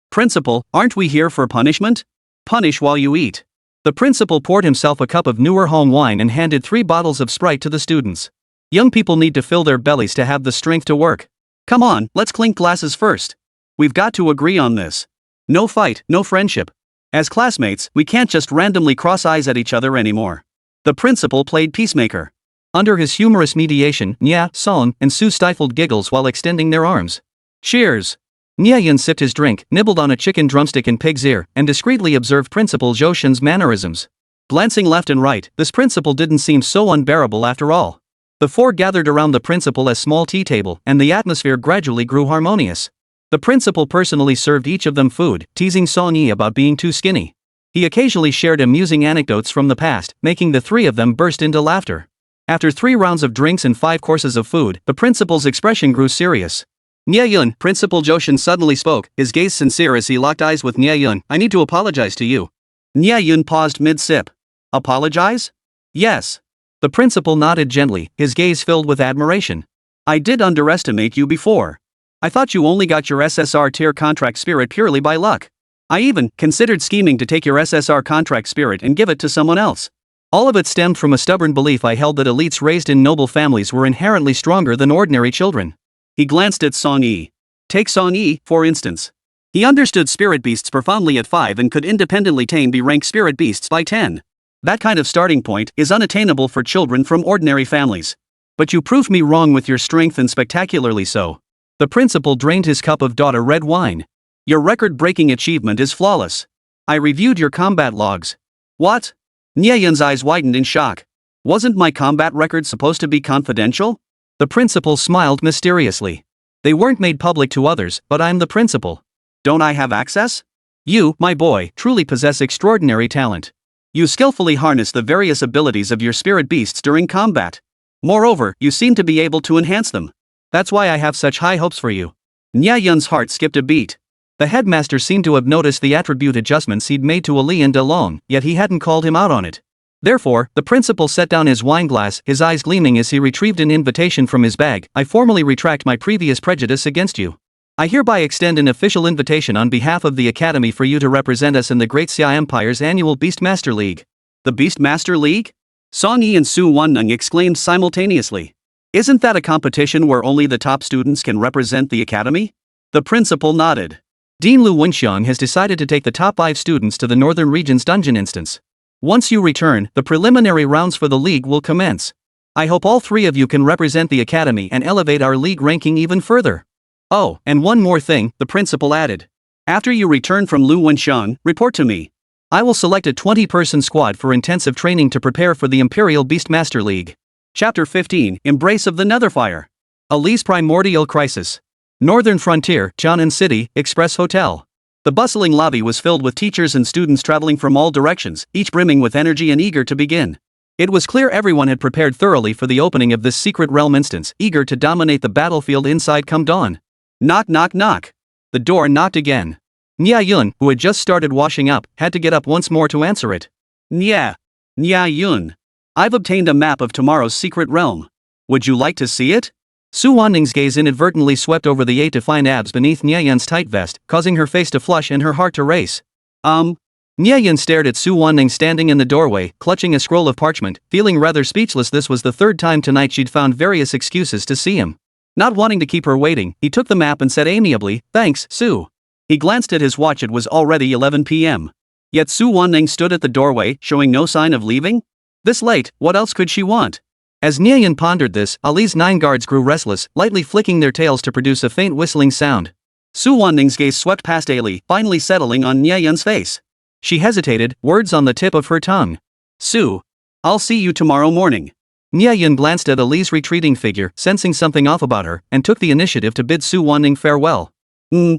Principal, aren't we here for punishment? Punish while you eat. The principal poured himself a cup of newer home wine and handed 3 bottles of Sprite to the students. Young people need to fill their bellies to have the strength to work. Come on, let's clink glasses first. We've got to agree on this. No fight, no friendship. As classmates, we can't just randomly cross eyes at each other anymore. The principal played peacemaker. Under his humorous mediation, Nie, Song, and Su stifled giggles while extending their arms. Cheers! Nie Yun sipped his drink, nibbled on a chicken drumstick and pig's ear, and discreetly observed Principal Zhou Shen's mannerisms. Glancing left and right, this principal didn't seem so unbearable after all. The four gathered around the principal as small tea table, and the atmosphere gradually grew harmonious. The principal personally served each of them food, teasing Song Yi about being too skinny. He occasionally shared amusing anecdotes from the past, making the three of them burst into laughter. After 3 rounds of drinks and 5 courses of food, the principal's expression grew serious. Nie Yun, Principal Zhou Shen suddenly spoke, his gaze sincere as he locked eyes with Nie Yun. I need to apologize to you. Nie Yun paused mid-sip. Apologize? Yes. The principal nodded gently, his gaze filled with admiration. I did underestimate you before. I thought you only got your SSR tier contract spirit purely by luck. I even considered scheming to take your SSR contract spirit and give it to someone else. All of it stemmed from a stubborn belief I held that elites raised in noble families were inherently stronger than ordinary children. He glanced at Song Yi. Take Song Yi, for instance. He understood spirit beasts profoundly at 5 and could independently tame B-rank spirit beasts by 10. That kind of starting point is unattainable for children from ordinary families. But you proved me wrong with your strength, and spectacularly so. The principal drained his cup of daughter red wine. Your record-breaking achievement is flawless. I reviewed your combat logs. What? Nie Yun's eyes widened in shock. Wasn't my combat record supposed to be confidential? The principal smiled mysteriously. They weren't made public to others, but I'm the principal. Don't I have access? You, my boy, truly possess extraordinary talent. You skillfully harness the various abilities of your spirit beasts during combat. Moreover, you seem to be able to enhance them. That's why I have such high hopes for you. Nie Yun's heart skipped a beat. The headmaster seemed to have noticed the attribute adjustments he'd made to Ali and De Long, yet he hadn't called him out on it. Therefore, the principal set down his wineglass, his eyes gleaming as he retrieved an invitation from his bag. I formally retract my previous prejudice against you. I hereby extend an official invitation on behalf of the Academy for you to represent us in the Great Xia Empire's annual Beastmaster League. The Beastmaster League? Song Yi and Su Wanning exclaimed simultaneously. Isn't that a competition where only the top students can represent the Academy? The principal nodded. Dean Lu Wenxiang has decided to take the top 5 students to the Northern Region's dungeon instance. Once you return, the preliminary rounds for the league will commence. I hope all 3 of you can represent the Academy and elevate our league ranking even further. Oh, and one more thing, the principal added. After you return from Lu Wenxiang, report to me. I will select a 20-person squad for intensive training to prepare for the Imperial Beastmaster League. Chapter 15, Embrace of the Netherfire. Ali's Primordial Crisis. Northern Frontier, Jianan City, Express Hotel. The bustling lobby was filled with teachers and students traveling from all directions, each brimming with energy and eager to begin. It was clear everyone had prepared thoroughly for the opening of this secret realm instance, eager to dominate the battlefield inside come dawn. Knock knock knock. The door knocked again. Nie Yun, who had just started washing up, had to get up once more to answer it. Nie Yun. I've obtained a map of tomorrow's secret realm. Would you like to see it? Su Wanning's gaze inadvertently swept over the 8 defined abs beneath Nie Yun's tight vest, causing her face to flush and her heart to race. Nie Yun stared at Su Wanning standing in the doorway, clutching a scroll of parchment, feeling rather speechless. This was the 3rd time tonight she'd found various excuses to see him. Not wanting to keep her waiting, he took the map and said amiably, "Thanks, Su." He glanced at his watch. It was already 11 p.m. Yet Su Wanning stood at the doorway, showing no sign of leaving? This late, what else could she want? As Nie Yun pondered this, Ali's 9 guards grew restless, lightly flicking their tails to produce a faint whistling sound. Su Wanning's gaze swept past Ali, finally settling on Nie Yun's face. She hesitated, words on the tip of her tongue. Su. I'll see you tomorrow morning. Nie Yun glanced at Ali's retreating figure, sensing something off about her, and took the initiative to bid Su Wanning farewell.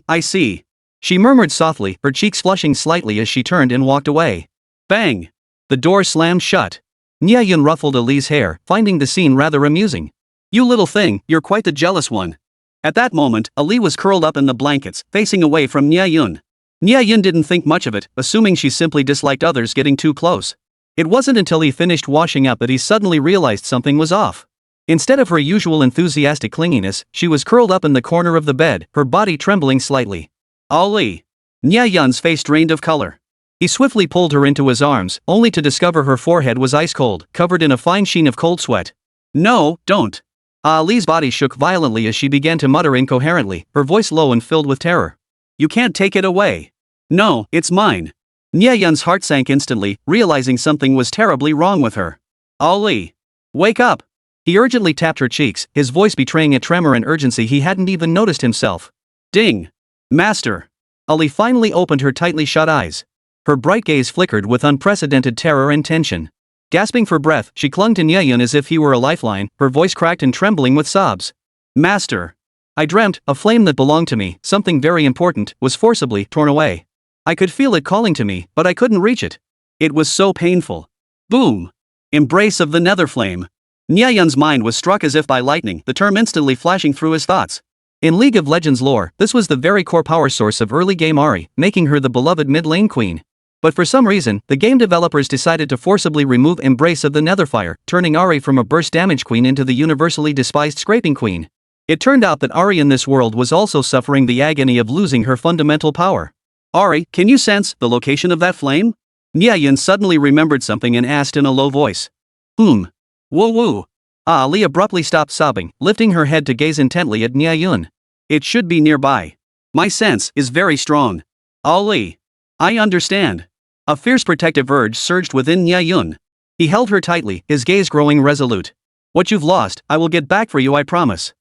I see. She murmured softly, her cheeks flushing slightly as she turned and walked away. Bang! The door slammed shut. Nie Yun ruffled Ali's hair, finding the scene rather amusing. You little thing, you're quite the jealous one. At that moment, Ali was curled up in the blankets, facing away from Nie Yun. Nie Yun didn't think much of it, assuming she simply disliked others getting too close. It wasn't until he finished washing up that he suddenly realized something was off. Instead of her usual enthusiastic clinginess, she was curled up in the corner of the bed, her body trembling slightly. Ali! Nie Yun's face drained of color. He swiftly pulled her into his arms, only to discover her forehead was ice cold, covered in a fine sheen of cold sweat. No, don't. Ali's body shook violently as she began to mutter incoherently, her voice low and filled with terror. You can't take it away. No, it's mine. Nie Yun's heart sank instantly, realizing something was terribly wrong with her. Ali! Wake up! He urgently tapped her cheeks, his voice betraying a tremor and urgency he hadn't even noticed himself. Ding! Master. Ali finally opened her tightly shut eyes. Her bright gaze flickered with unprecedented terror and tension. Gasping for breath, she clung to Nie Yun as if he were a lifeline, her voice cracked and trembling with sobs. Master. I dreamt, a flame that belonged to me, something very important, was forcibly torn away. I could feel it calling to me, but I couldn't reach it. It was so painful. Boom. Embrace of the nether flame. Nie Yun's mind was struck as if by lightning, the term instantly flashing through his thoughts. In League of Legends lore, this was the very core power source of early game Ahri, making her the beloved mid-lane queen. But for some reason, the game developers decided to forcibly remove Embrace of the Netherfire, turning Ahri from a burst damage queen into the universally despised scraping queen. It turned out that Ahri in this world was also suffering the agony of losing her fundamental power. Ahri, can you sense the location of that flame? Nie Yun suddenly remembered something and asked in a low voice. Woo woo. Ali abruptly stopped sobbing, lifting her head to gaze intently at Nie Yun. It should be nearby. My sense is very strong. Ali. I understand. A fierce protective urge surged within Nie Yun. He held her tightly, his gaze growing resolute. What you've lost, I will get back for you, I promise.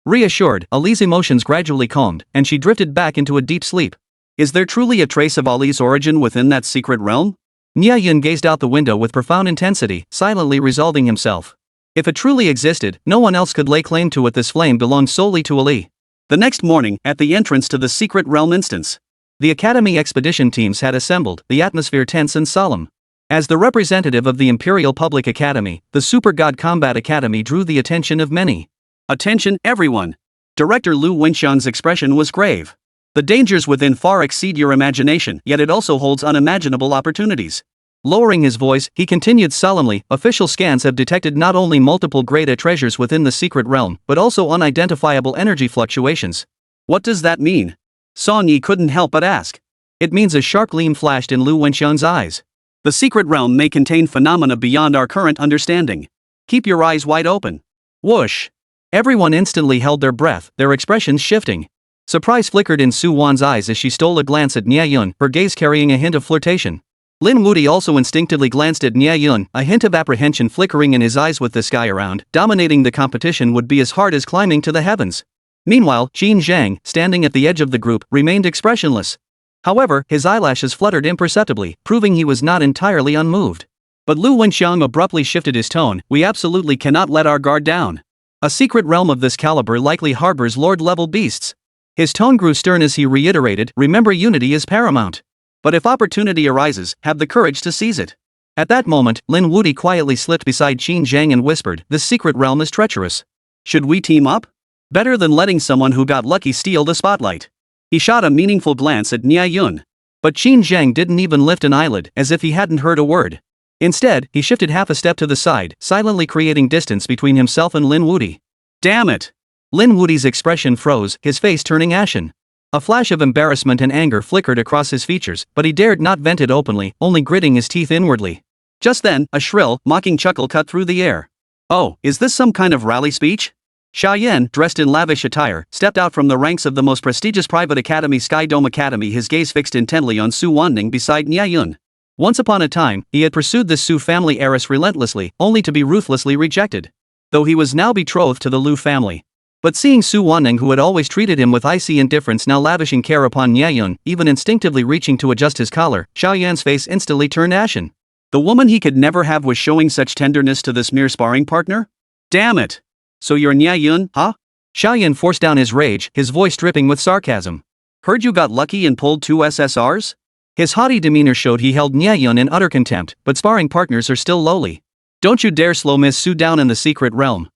Reassured, Ali's emotions gradually calmed, and she drifted back into a deep sleep. Is there truly a trace of Ali's origin within that secret realm? Nie Yun gazed out the window with profound intensity, silently resolving himself. If it truly existed, no one else could lay claim to it. This flame belonged solely to Ali. The next morning, at the entrance to the secret realm instance, the Academy expedition teams had assembled, the atmosphere tense and solemn. As the representative of the Imperial Public Academy, the Super God Combat Academy drew the attention of many. Attention, everyone! Director Lu Wenxian's expression was grave. The dangers within far exceed your imagination, yet it also holds unimaginable opportunities. Lowering his voice, he continued solemnly, official scans have detected not only multiple grade A treasures within the secret realm, but also unidentifiable energy fluctuations. What does that mean? Song Yi couldn't help but ask. It means a sharp gleam flashed in Lu Wenxian's eyes. The secret realm may contain phenomena beyond our current understanding. Keep your eyes wide open. Whoosh! Everyone instantly held their breath, their expressions shifting. Surprise flickered in Su Wan's eyes as she stole a glance at Nie Yun, her gaze carrying a hint of flirtation. Lin Wuti also instinctively glanced at Nie Yun, a hint of apprehension flickering in his eyes. With the sky around, dominating the competition would be as hard as climbing to the heavens. Meanwhile, Qin Zhang, standing at the edge of the group, remained expressionless. However, his eyelashes fluttered imperceptibly, proving he was not entirely unmoved. But Lu Wenxiang abruptly shifted his tone. We absolutely cannot let our guard down. A secret realm of this caliber likely harbors Lord-level beasts. His tone grew stern as he reiterated, remember, unity is paramount. But if opportunity arises, have the courage to seize it. At that moment, Lin Wuti quietly slipped beside Qin Zhang and whispered, this secret realm is treacherous. Should we team up? Better than letting someone who got lucky steal the spotlight. He shot a meaningful glance at Nie Yun. But Qin Zhang didn't even lift an eyelid, as if he hadn't heard a word. Instead, he shifted half a step to the side, silently creating distance between himself and Lin Wuti. Damn it! Lin Wuti's expression froze, his face turning ashen. A flash of embarrassment and anger flickered across his features, but he dared not vent it openly, only gritting his teeth inwardly. Just then, a shrill, mocking chuckle cut through the air. Oh, is this some kind of rally speech? Xiaoyan, dressed in lavish attire, stepped out from the ranks of the most prestigious private academy, Sky Dome Academy, his gaze fixed intently on Su Wanning beside Nie Yun. Once upon a time, he had pursued this Su family heiress relentlessly, only to be ruthlessly rejected. Though he was now betrothed to the Lu family. But seeing Su Wanning, who had always treated him with icy indifference, now lavishing care upon Nie Yun, even instinctively reaching to adjust his collar, Xiaoyan's face instantly turned ashen. The woman he could never have was showing such tenderness to this mere sparring partner? Damn it! So you're Nie Yun, huh? Xiaoyan forced down his rage, his voice dripping with sarcasm. Heard you got lucky and pulled 2 SSRs? His haughty demeanor showed he held Nie Yun in utter contempt, but sparring partners are still lowly. Don't you dare slow Miss Su down in the secret realm.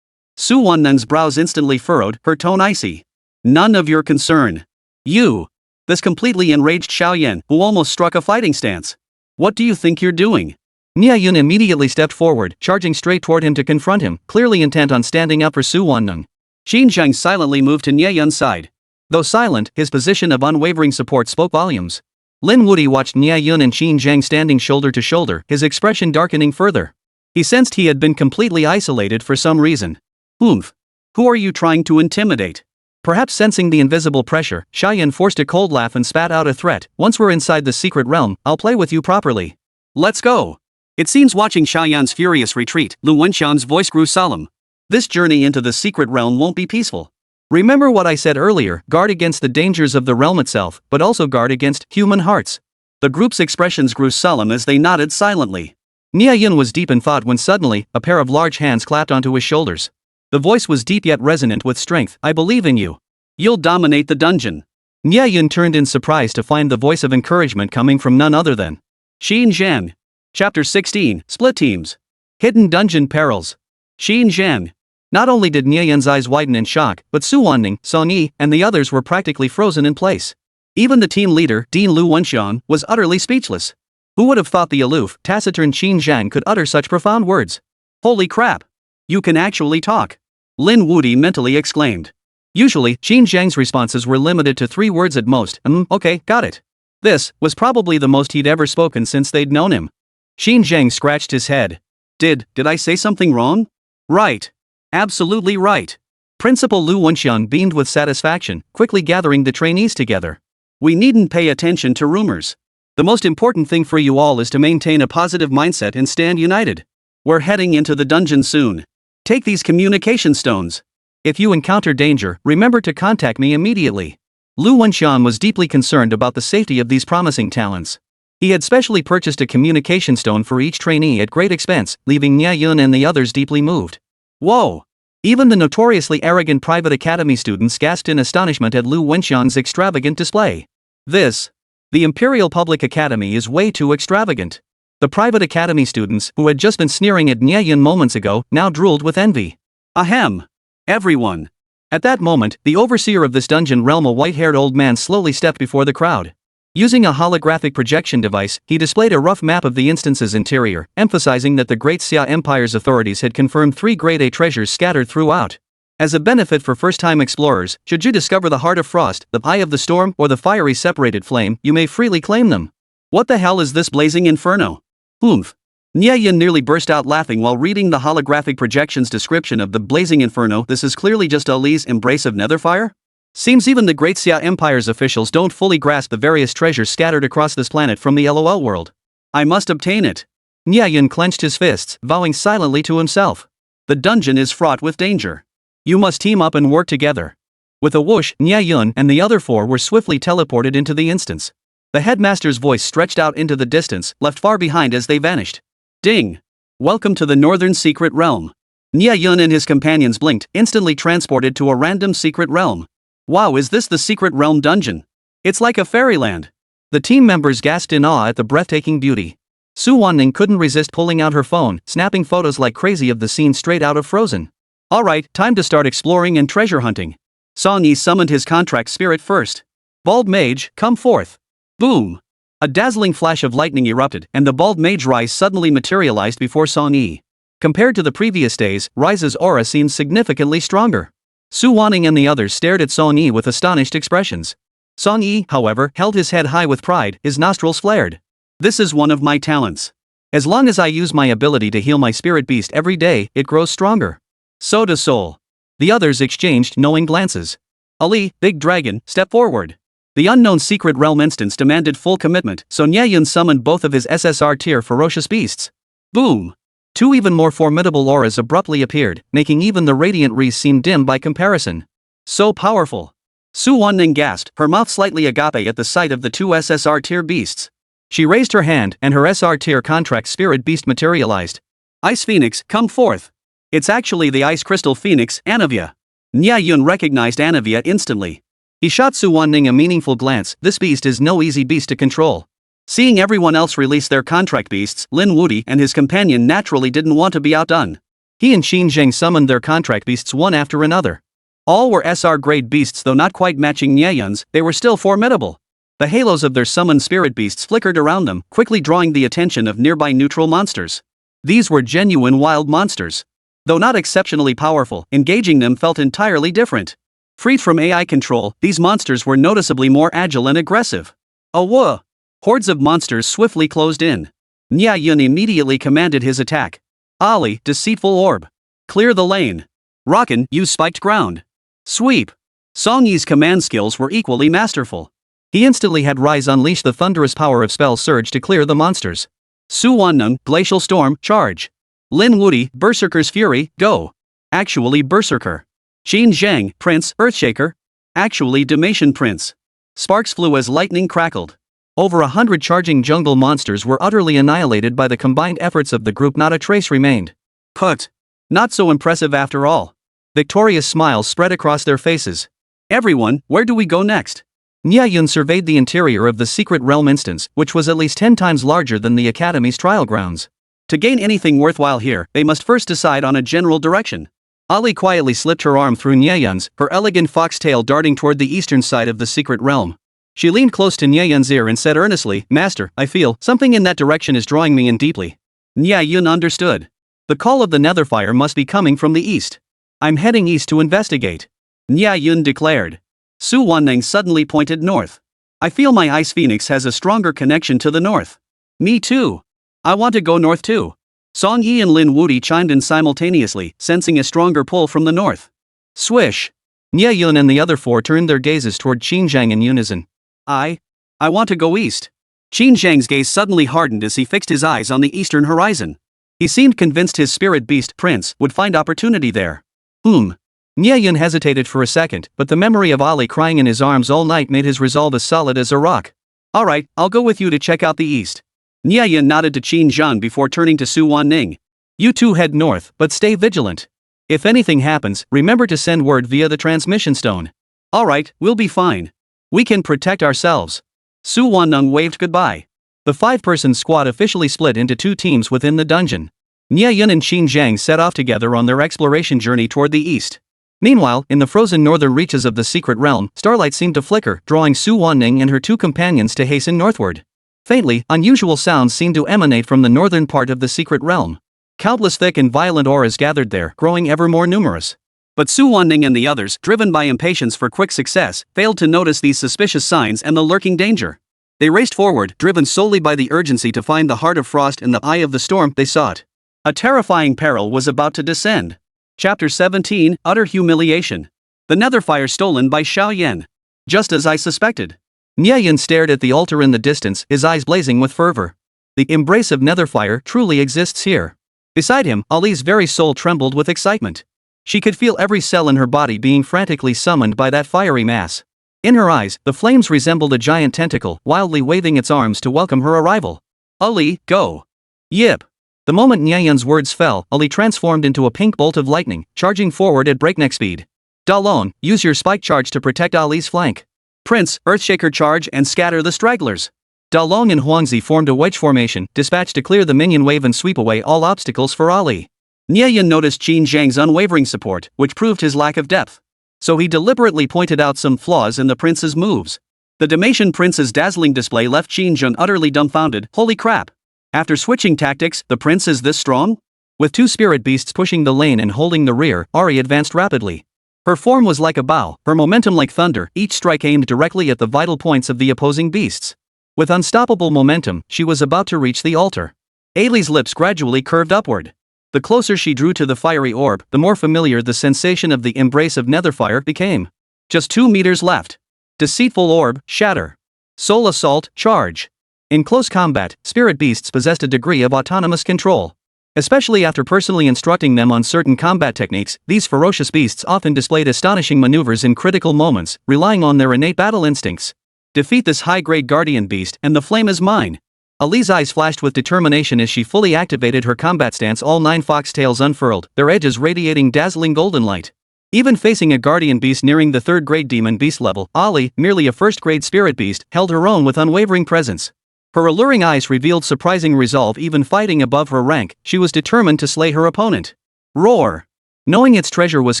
Su Wannen's brows instantly furrowed, her tone icy. None of your concern. You! This completely enraged Xiaoyan, who almost struck a fighting stance. What do you think you're doing? Nie Yun immediately stepped forward, charging straight toward him to confront him, clearly intent on standing up for Su Wanneng. Qin Zhang silently moved to Nie Yun's side. Though silent, his position of unwavering support spoke volumes. Lin Wuti watched Nie Yun and Qin Zhang standing shoulder to shoulder, his expression darkening further. He sensed he had been completely isolated for some reason. Oomph. Who are you trying to intimidate? Perhaps sensing the invisible pressure, Xiaoyan forced a cold laugh and spat out a threat. Once we're inside the secret realm, I'll play with you properly. Let's go. It seems watching Xiaoyan's furious retreat, Lu Wenxian's voice grew solemn. This journey into the secret realm won't be peaceful. Remember what I said earlier, guard against the dangers of the realm itself, but also guard against human hearts. The group's expressions grew solemn as they nodded silently. Nie Yun was deep in thought when suddenly, a pair of large hands clapped onto his shoulders. The voice was deep yet resonant with strength. I believe in you. You'll dominate the dungeon. Nie Yun turned in surprise to find the voice of encouragement coming from none other than Xin Zhan. Chapter 16, Split Teams. Hidden Dungeon Perils. Xin Zhan. Not only did Nie Yun's eyes widen in shock, but Su Wanning, Song Yi, and the others were practically frozen in place. Even the team leader, Dean Lu Wenxian, was utterly speechless. Who would have thought the aloof, taciturn Xin Zhan could utter such profound words? Holy crap! You can actually talk! Lin Wudi mentally exclaimed. Usually, Xin Zhang's responses were limited to 3 words at most. Okay, got it. This was probably the most he'd ever spoken since they'd known him. Xin Zhang scratched his head. Did I say something wrong? Right. Absolutely right. Principal Lu Wenxian beamed with satisfaction, quickly gathering the trainees together. We needn't pay attention to rumors. The most important thing for you all is to maintain a positive mindset and stand united. We're heading into the dungeon soon. Take these communication stones. If you encounter danger, remember to contact me immediately. Lu Wenxian was deeply concerned about the safety of these promising talents. He had specially purchased a communication stone for each trainee at great expense, leaving Nie Yun and the others deeply moved. Whoa! Even the notoriously arrogant private academy students gasped in astonishment at Lu Wenxian's extravagant display. The Imperial Public Academy is way too extravagant. The private academy students, who had just been sneering at Nie Yun moments ago, now drooled with envy. Ahem! Everyone! At that moment, the overseer of this dungeon realm, a white-haired old man, slowly stepped before the crowd. Using a holographic projection device, he displayed a rough map of the instance's interior, emphasizing that the Great Xia Empire's authorities had confirmed 3 Grade A treasures scattered throughout. As a benefit for first-time explorers, should you discover the Heart of Frost, the Eye of the Storm, or the Fiery Separated Flame, you may freely claim them. What the hell is this blazing inferno? Oomph. Nie Yun nearly burst out laughing while reading the holographic projection's description of the blazing inferno. This is clearly just Ali's embrace of netherfire? Seems even the Great Xia Empire's officials don't fully grasp the various treasures scattered across this planet from the LOL world. I must obtain it. Nie Yun clenched his fists, vowing silently to himself. The dungeon is fraught with danger. You must team up and work together. With a whoosh, Nie Yun and the other 4 were swiftly teleported into the instance. The headmaster's voice stretched out into the distance, left far behind as they vanished. Ding! Welcome to the Northern Secret Realm. Nie Yun and his companions blinked, instantly transported to a random secret realm. Wow, is this the Secret Realm dungeon? It's like a fairyland. The team members gasped in awe at the breathtaking beauty. Su Wanning couldn't resist pulling out her phone, snapping photos like crazy of the scene straight out of Frozen. Alright, time to start exploring and treasure hunting. Song Yi summoned his contract spirit first. Bald Mage, come forth. Boom! A dazzling flash of lightning erupted, and the Bald Mage Rise suddenly materialized before Song Yi. Compared to the previous days, Rise's aura seemed significantly stronger. Su Wanning and the others stared at Song Yi with astonished expressions. Song Yi, however, held his head high with pride, his nostrils flared. This is one of my talents. As long as I use my ability to heal my spirit beast every day, it grows stronger. So does Soul. The others exchanged knowing glances. Ali, Big Dragon, step forward. The unknown secret realm instance demanded full commitment, so Nie Yun summoned both of his SSR tier ferocious beasts. Boom! 2 even more formidable auras abruptly appeared, making even the radiant Reese seem dim by comparison. So powerful. Su Wanning gasped, her mouth slightly agape at the sight of the 2 SSR tier beasts. She raised her hand, and her SR tier contract spirit beast materialized. Ice Phoenix, come forth. It's actually the Ice Crystal Phoenix, Anivia. Nie Yun recognized Anivia instantly. He shot Su Wanning a meaningful glance. This beast is no easy beast to control. Seeing everyone else release their contract beasts, Lin Wudi and his companion naturally didn't want to be outdone. He and Xin Zhang summoned their contract beasts one after another. All were SR grade beasts, though not quite matching Nie Yun's, they were still formidable. The halos of their summoned spirit beasts flickered around them, quickly drawing the attention of nearby neutral monsters. These were genuine wild monsters. Though not exceptionally powerful, engaging them felt entirely different. Freed from AI control, these monsters were noticeably more agile and aggressive. Whoa! Hordes of monsters swiftly closed in. Nie Yun immediately commanded his attack. Ali, Deceitful Orb. Clear the lane. Rockin, use Spiked Ground. Sweep. Song Yi's command skills were equally masterful. He instantly had Rise unleash the thunderous power of Spell Surge to clear the monsters. Su Wanning, Glacial Storm, charge. Lin Wudi, Berserker's Fury, go. Actually Berserker. Qin Zhang, Prince, Earthshaker? Actually Damation Prince. Sparks flew as lightning crackled. Over 100 charging jungle monsters were utterly annihilated by the combined efforts of the group. Not a trace remained. Put. Not so impressive after all. Victorious smiles spread across their faces. Everyone, where do we go next? Nie Yun surveyed the interior of the secret realm instance, which was at least 10 times larger than the Academy's trial grounds. To gain anything worthwhile here, they must first decide on a general direction. Ali quietly slipped her arm through Nie Yun's, her elegant foxtail darting toward the eastern side of the secret realm. She leaned close to Nie Yun's ear and said earnestly, "Master, I feel something in that direction is drawing me in deeply." Nie Yun understood. The call of the Netherfire must be coming from the east. "I'm heading east to investigate," Nie Yun declared. Su Wanning suddenly pointed north. "I feel my ice phoenix has a stronger connection to the north." "Me too. I want to go north too." Song Yi and Lin Wudi chimed in simultaneously, sensing a stronger pull from the north. Swish! Nie Yun and the other four turned their gazes toward Qin Zhang in unison. I want to go east." Qin Zhang's gaze suddenly hardened as he fixed his eyes on the eastern horizon. He seemed convinced his spirit beast, Prince, would find opportunity there. Nie Yun hesitated for a second, but the memory of Ali crying in his arms all night made his resolve as solid as a rock. "Alright, I'll go with you to check out the east." Nie Yun nodded to Qin Zhang before turning to Su Wanning. "You two head north, but stay vigilant. If anything happens, remember to send word via the transmission stone." "Alright, we'll be fine. We can protect ourselves." Su Wanning waved goodbye. The 5-person squad officially split into 2 teams within the dungeon. Nie Yun and Qin Zhang set off together on their exploration journey toward the east. Meanwhile, in the frozen northern reaches of the secret realm, starlight seemed to flicker, drawing Su Wanning and her 2 companions to hasten northward. Faintly, unusual sounds seemed to emanate from the northern part of the secret realm. Countless thick and violent auras gathered there, growing ever more numerous. But Su Wanning and the others, driven by impatience for quick success, failed to notice these suspicious signs and the lurking danger. They raced forward, driven solely by the urgency to find the heart of frost in the eye of the storm they sought. A terrifying peril was about to descend. Chapter 17, Utter Humiliation. The Netherfire stolen by Xiao Yan. Just as I suspected. Nie Yun stared at the altar in the distance, his eyes blazing with fervor. The embrace of Netherfire truly exists here. Beside him, Ali's very soul trembled with excitement. She could feel every cell in her body being frantically summoned by that fiery mass. In her eyes, the flames resembled a giant tentacle, wildly waving its arms to welcome her arrival. "Ali, go!" "Yip!" The moment Nie Yun's words fell, Ali transformed into a pink bolt of lightning, charging forward at breakneck speed. "Dalong, use your spike charge to protect Ali's flank. Prince, Earthshaker charge and scatter the stragglers." Dalong and Huangzi formed a wedge formation, dispatched to clear the minion wave and sweep away all obstacles for Ali. Nie Yun noticed Qin Zhang's unwavering support, which proved his lack of depth. So he deliberately pointed out some flaws in the prince's moves. The Damation Prince's dazzling display left Qin Zhang utterly dumbfounded. Holy crap! After switching tactics, the prince is this strong? With 2 spirit beasts pushing the lane and holding the rear, Ahri advanced rapidly. Her form was like a bow, her momentum like thunder, each strike aimed directly at the vital points of the opposing beasts. With unstoppable momentum, she was about to reach the altar. Ali's lips gradually curved upward. The closer she drew to the fiery orb, the more familiar the sensation of the embrace of Netherfire became. Just 2 meters left. Deceitful orb, shatter. Soul assault, charge. In close combat, spirit beasts possessed a degree of autonomous control. Especially after personally instructing them on certain combat techniques, these ferocious beasts often displayed astonishing maneuvers in critical moments, relying on their innate battle instincts. Defeat this high-grade guardian beast, and the flame is mine. Ali's eyes flashed with determination as she fully activated her combat stance. All 9 foxtails unfurled, their edges radiating dazzling golden light. Even facing a guardian beast nearing the 3rd-grade demon beast level, Ali, merely a 1st-grade spirit beast, held her own with unwavering presence. Her alluring eyes revealed surprising resolve. Even fighting above her rank, she was determined to slay her opponent. Roar! Knowing its treasure was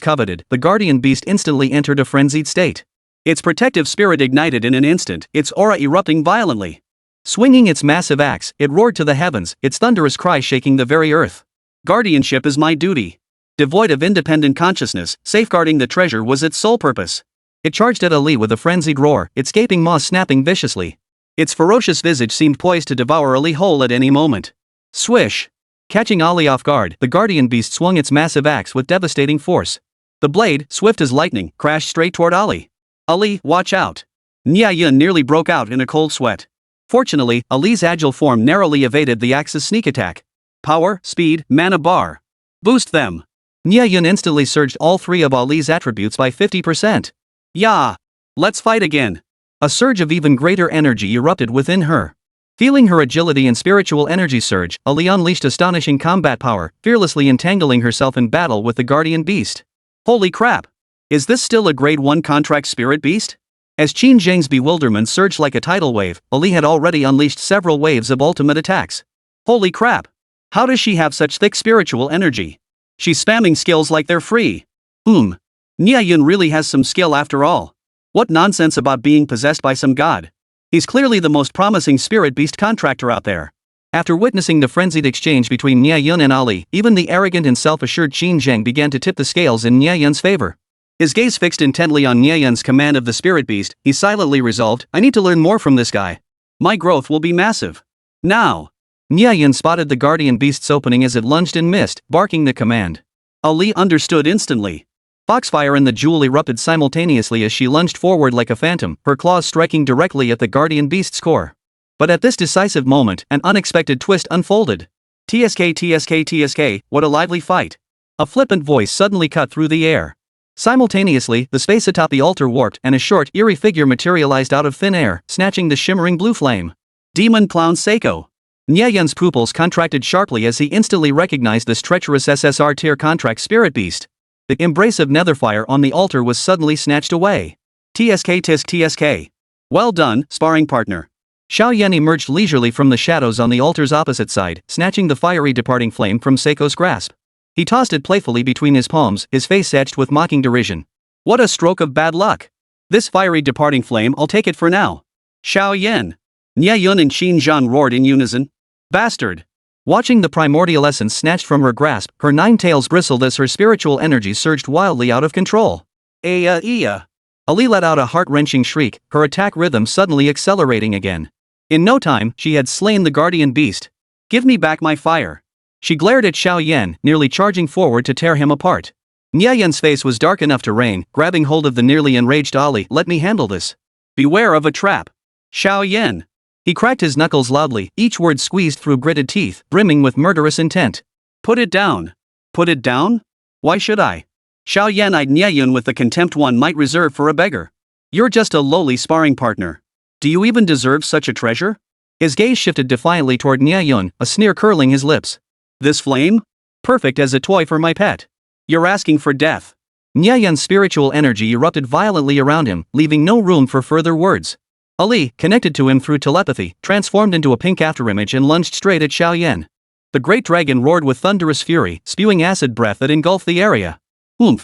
coveted, the guardian beast instantly entered a frenzied state. Its protective spirit ignited in an instant, its aura erupting violently. Swinging its massive axe, it roared to the heavens, its thunderous cry shaking the very earth. Guardianship is my duty. Devoid of independent consciousness, safeguarding the treasure was its sole purpose. It charged at Ali with a frenzied roar, its gaping maws snapping viciously. Its ferocious visage seemed poised to devour Ali whole at any moment. Swish! Catching Ali off guard, the guardian beast swung its massive axe with devastating force. The blade, swift as lightning, crashed straight toward Ali. "Ali, watch out!" Nie Yun nearly broke out in a cold sweat. Fortunately, Ali's agile form narrowly evaded the axe's sneak attack. Power, speed, mana bar. Boost them! Nie Yun instantly surged all three of Ali's attributes by 50%. Yeah! Let's fight again! A surge of even greater energy erupted within her. Feeling her agility and spiritual energy surge, Ali unleashed astonishing combat power, fearlessly entangling herself in battle with the guardian beast. Holy crap! Is this still a grade 1 contract spirit beast? As Qin Zhang's bewilderment surged like a tidal wave, Ali had already unleashed several waves of ultimate attacks. Holy crap! How does she have such thick spiritual energy? She's spamming skills like they're free. Nie Yun really has some skill after all. What nonsense about being possessed by some god? He's clearly the most promising spirit beast contractor out there. After witnessing the frenzied exchange between Nie Yun and Ali, even the arrogant and self-assured Qin Zhang began to tip the scales in Nie Yun's favor. His gaze fixed intently on Nie Yun's command of the spirit beast, he silently resolved, I need to learn more from this guy. My growth will be massive. Now! Nie Yun spotted the guardian beast's opening as it lunged and missed, barking the command. Ali understood instantly. Foxfire and the jewel erupted simultaneously as she lunged forward like a phantom, her claws striking directly at the guardian beast's core. But at this decisive moment, an unexpected twist unfolded. TSK, what a lively fight. A flippant voice suddenly cut through the air. Simultaneously, the space atop the altar warped and a short, eerie figure materialized out of thin air, snatching the shimmering blue flame. Demon Clown Seiko. Nie Yun's pupils contracted sharply as he instantly recognized this treacherous SSR tier contract spirit beast. The embrace of netherfire on the altar was suddenly snatched away. TSK. Well done, sparring partner. Xiao Yan emerged leisurely from the shadows on the altar's opposite side, snatching the fiery departing flame from Seiko's grasp. He tossed it playfully between his palms, his face etched with mocking derision. What a stroke of bad luck! This fiery departing flame, I'll take it for now. Xiao Yan. Nie Yun and Qin Zhang roared in unison. Bastard! Watching the primordial essence snatched from her grasp, her 9 tails bristled as her spiritual energy surged wildly out of control. Ali let out a heart-wrenching shriek, her attack rhythm suddenly accelerating again. In no time, she had slain the guardian beast. Give me back my fire. She glared at Xiao Yan, nearly charging forward to tear him apart. Nie Yun's face was dark enough to rain, grabbing hold of the nearly enraged Ali. Let me handle this. Beware of a trap. Xiao Yan. He cracked his knuckles loudly, each word squeezed through gritted teeth, brimming with murderous intent. Put it down. Put it down? Why should I? Xiao Yan eyed Nie Yun with the contempt one might reserve for a beggar. You're just a lowly sparring partner. Do you even deserve such a treasure? His gaze shifted defiantly toward Nie Yun, a sneer curling his lips. This flame? Perfect as a toy for my pet. You're asking for death. Nie Yun's spiritual energy erupted violently around him, leaving no room for further words. Ali, connected to him through telepathy, transformed into a pink afterimage and lunged straight at Xiao Yan. The great dragon roared with thunderous fury, spewing acid breath that engulfed the area.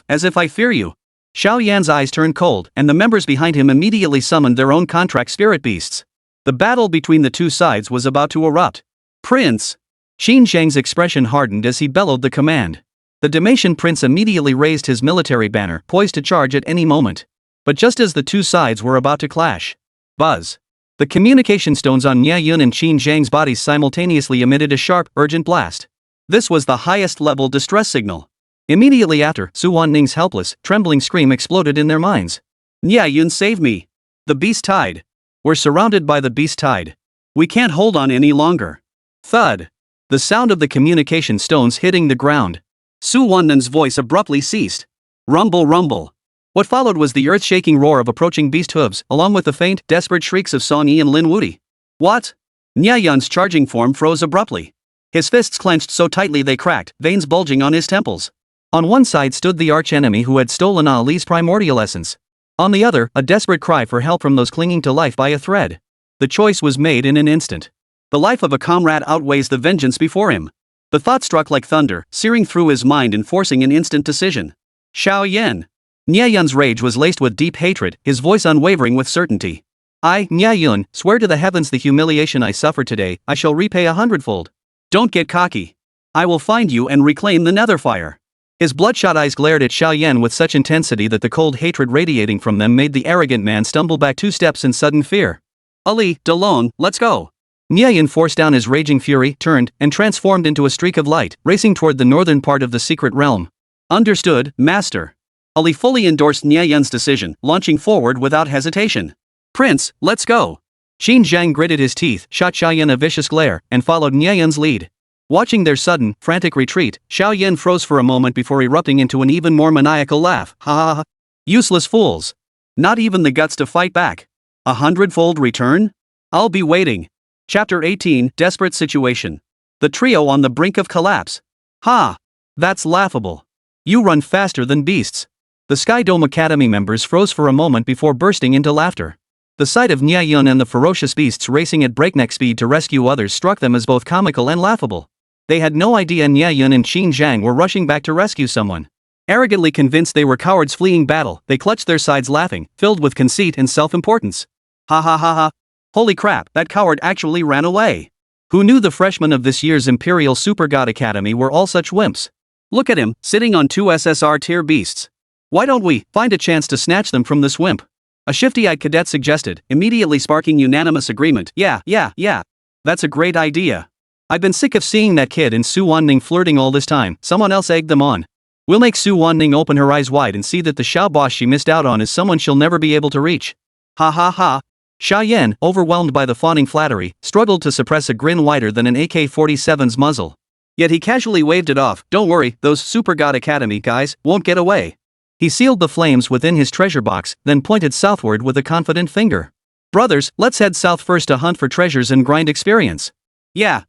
As if I fear you. Xiao Yan's eyes turned cold, and the members behind him immediately summoned their own contract spirit beasts. The battle between the two sides was about to erupt. Prince! Qin Zhang's expression hardened as he bellowed the command. The Dalmatian prince immediately raised his military banner, poised to charge at any moment. But just as the two sides were about to clash, buzz! The communication stones on Nie Yun and Qin Zhang's bodies simultaneously emitted a sharp, urgent blast. This was the highest level distress signal. Immediately after, Su Wanning's helpless, trembling scream exploded in their minds. Nie Yun, save me! The beast tide! We're surrounded by the beast tide. We can't hold on any longer. Thud! The sound of the communication stones hitting the ground. Su Wanning's voice abruptly ceased. Rumble, rumble. What followed was the earth-shaking roar of approaching beast hooves, along with the faint, desperate shrieks of Song Yi and Lin Wuti. What? Nie Yun's charging form froze abruptly. His fists clenched so tightly they cracked, veins bulging on his temples. On one side stood the archenemy who had stolen Ali's primordial essence. On the other, a desperate cry for help from those clinging to life by a thread. The choice was made in an instant. The life of a comrade outweighs the vengeance before him. The thought struck like thunder, searing through his mind and forcing an instant decision. Xiao Yan. Nie Yun's rage was laced with deep hatred, his voice unwavering with certainty. I, Nie Yun, swear to the heavens the humiliation I suffered today, I shall repay 100-fold. Don't get cocky. I will find you and reclaim the netherfire. His bloodshot eyes glared at Xiao Yan with such intensity that the cold hatred radiating from them made the arrogant man stumble back 2 steps in sudden fear. Ali, DeLone, let's go. Nie Yun forced down his raging fury, turned, and transformed into a streak of light, racing toward the northern part of the secret realm. Understood, master. Ali fully endorsed Nie Yun's decision, launching forward without hesitation. Prince, let's go. Qin Zhang gritted his teeth, shot Xiao Yan a vicious glare, and followed Nie Yun's lead. Watching their sudden, frantic retreat, Xiao Yan froze for a moment before erupting into an even more maniacal laugh. Ha ha ha. Useless fools. Not even the guts to fight back. 100-fold return? I'll be waiting. Chapter 18, Desperate Situation. The trio on the brink of collapse. Ha! That's laughable. You run faster than beasts. The Sky Dome Academy members froze for a moment before bursting into laughter. The sight of Nie Yun and the ferocious beasts racing at breakneck speed to rescue others struck them as both comical and laughable. They had no idea Nie Yun and Qin Zhang were rushing back to rescue someone. Arrogantly convinced they were cowards fleeing battle, they clutched their sides laughing, filled with conceit and self-importance. Ha ha ha ha. Holy crap, that coward actually ran away. Who knew the freshmen of this year's Imperial Super God Academy were all such wimps? Look at him, sitting on 2 SSR tier beasts. Why don't we find a chance to snatch them from this wimp? A shifty-eyed cadet suggested, immediately sparking unanimous agreement. Yeah. That's a great idea. I've been sick of seeing that kid and Su Wanning flirting all this time. Someone else egged them on. We'll make Su Wanning open her eyes wide and see that the Xiao boss she missed out on is someone she'll never be able to reach. Ha ha ha. Xia Yan, overwhelmed by the fawning flattery, struggled to suppress a grin wider than an AK-47's muzzle. Yet he casually waved it off. Don't worry, those Super God Academy guys won't get away. He sealed the flames within his treasure box, then pointed southward with a confident finger. Brothers, let's head south first to hunt for treasures and grind experience. Yeah.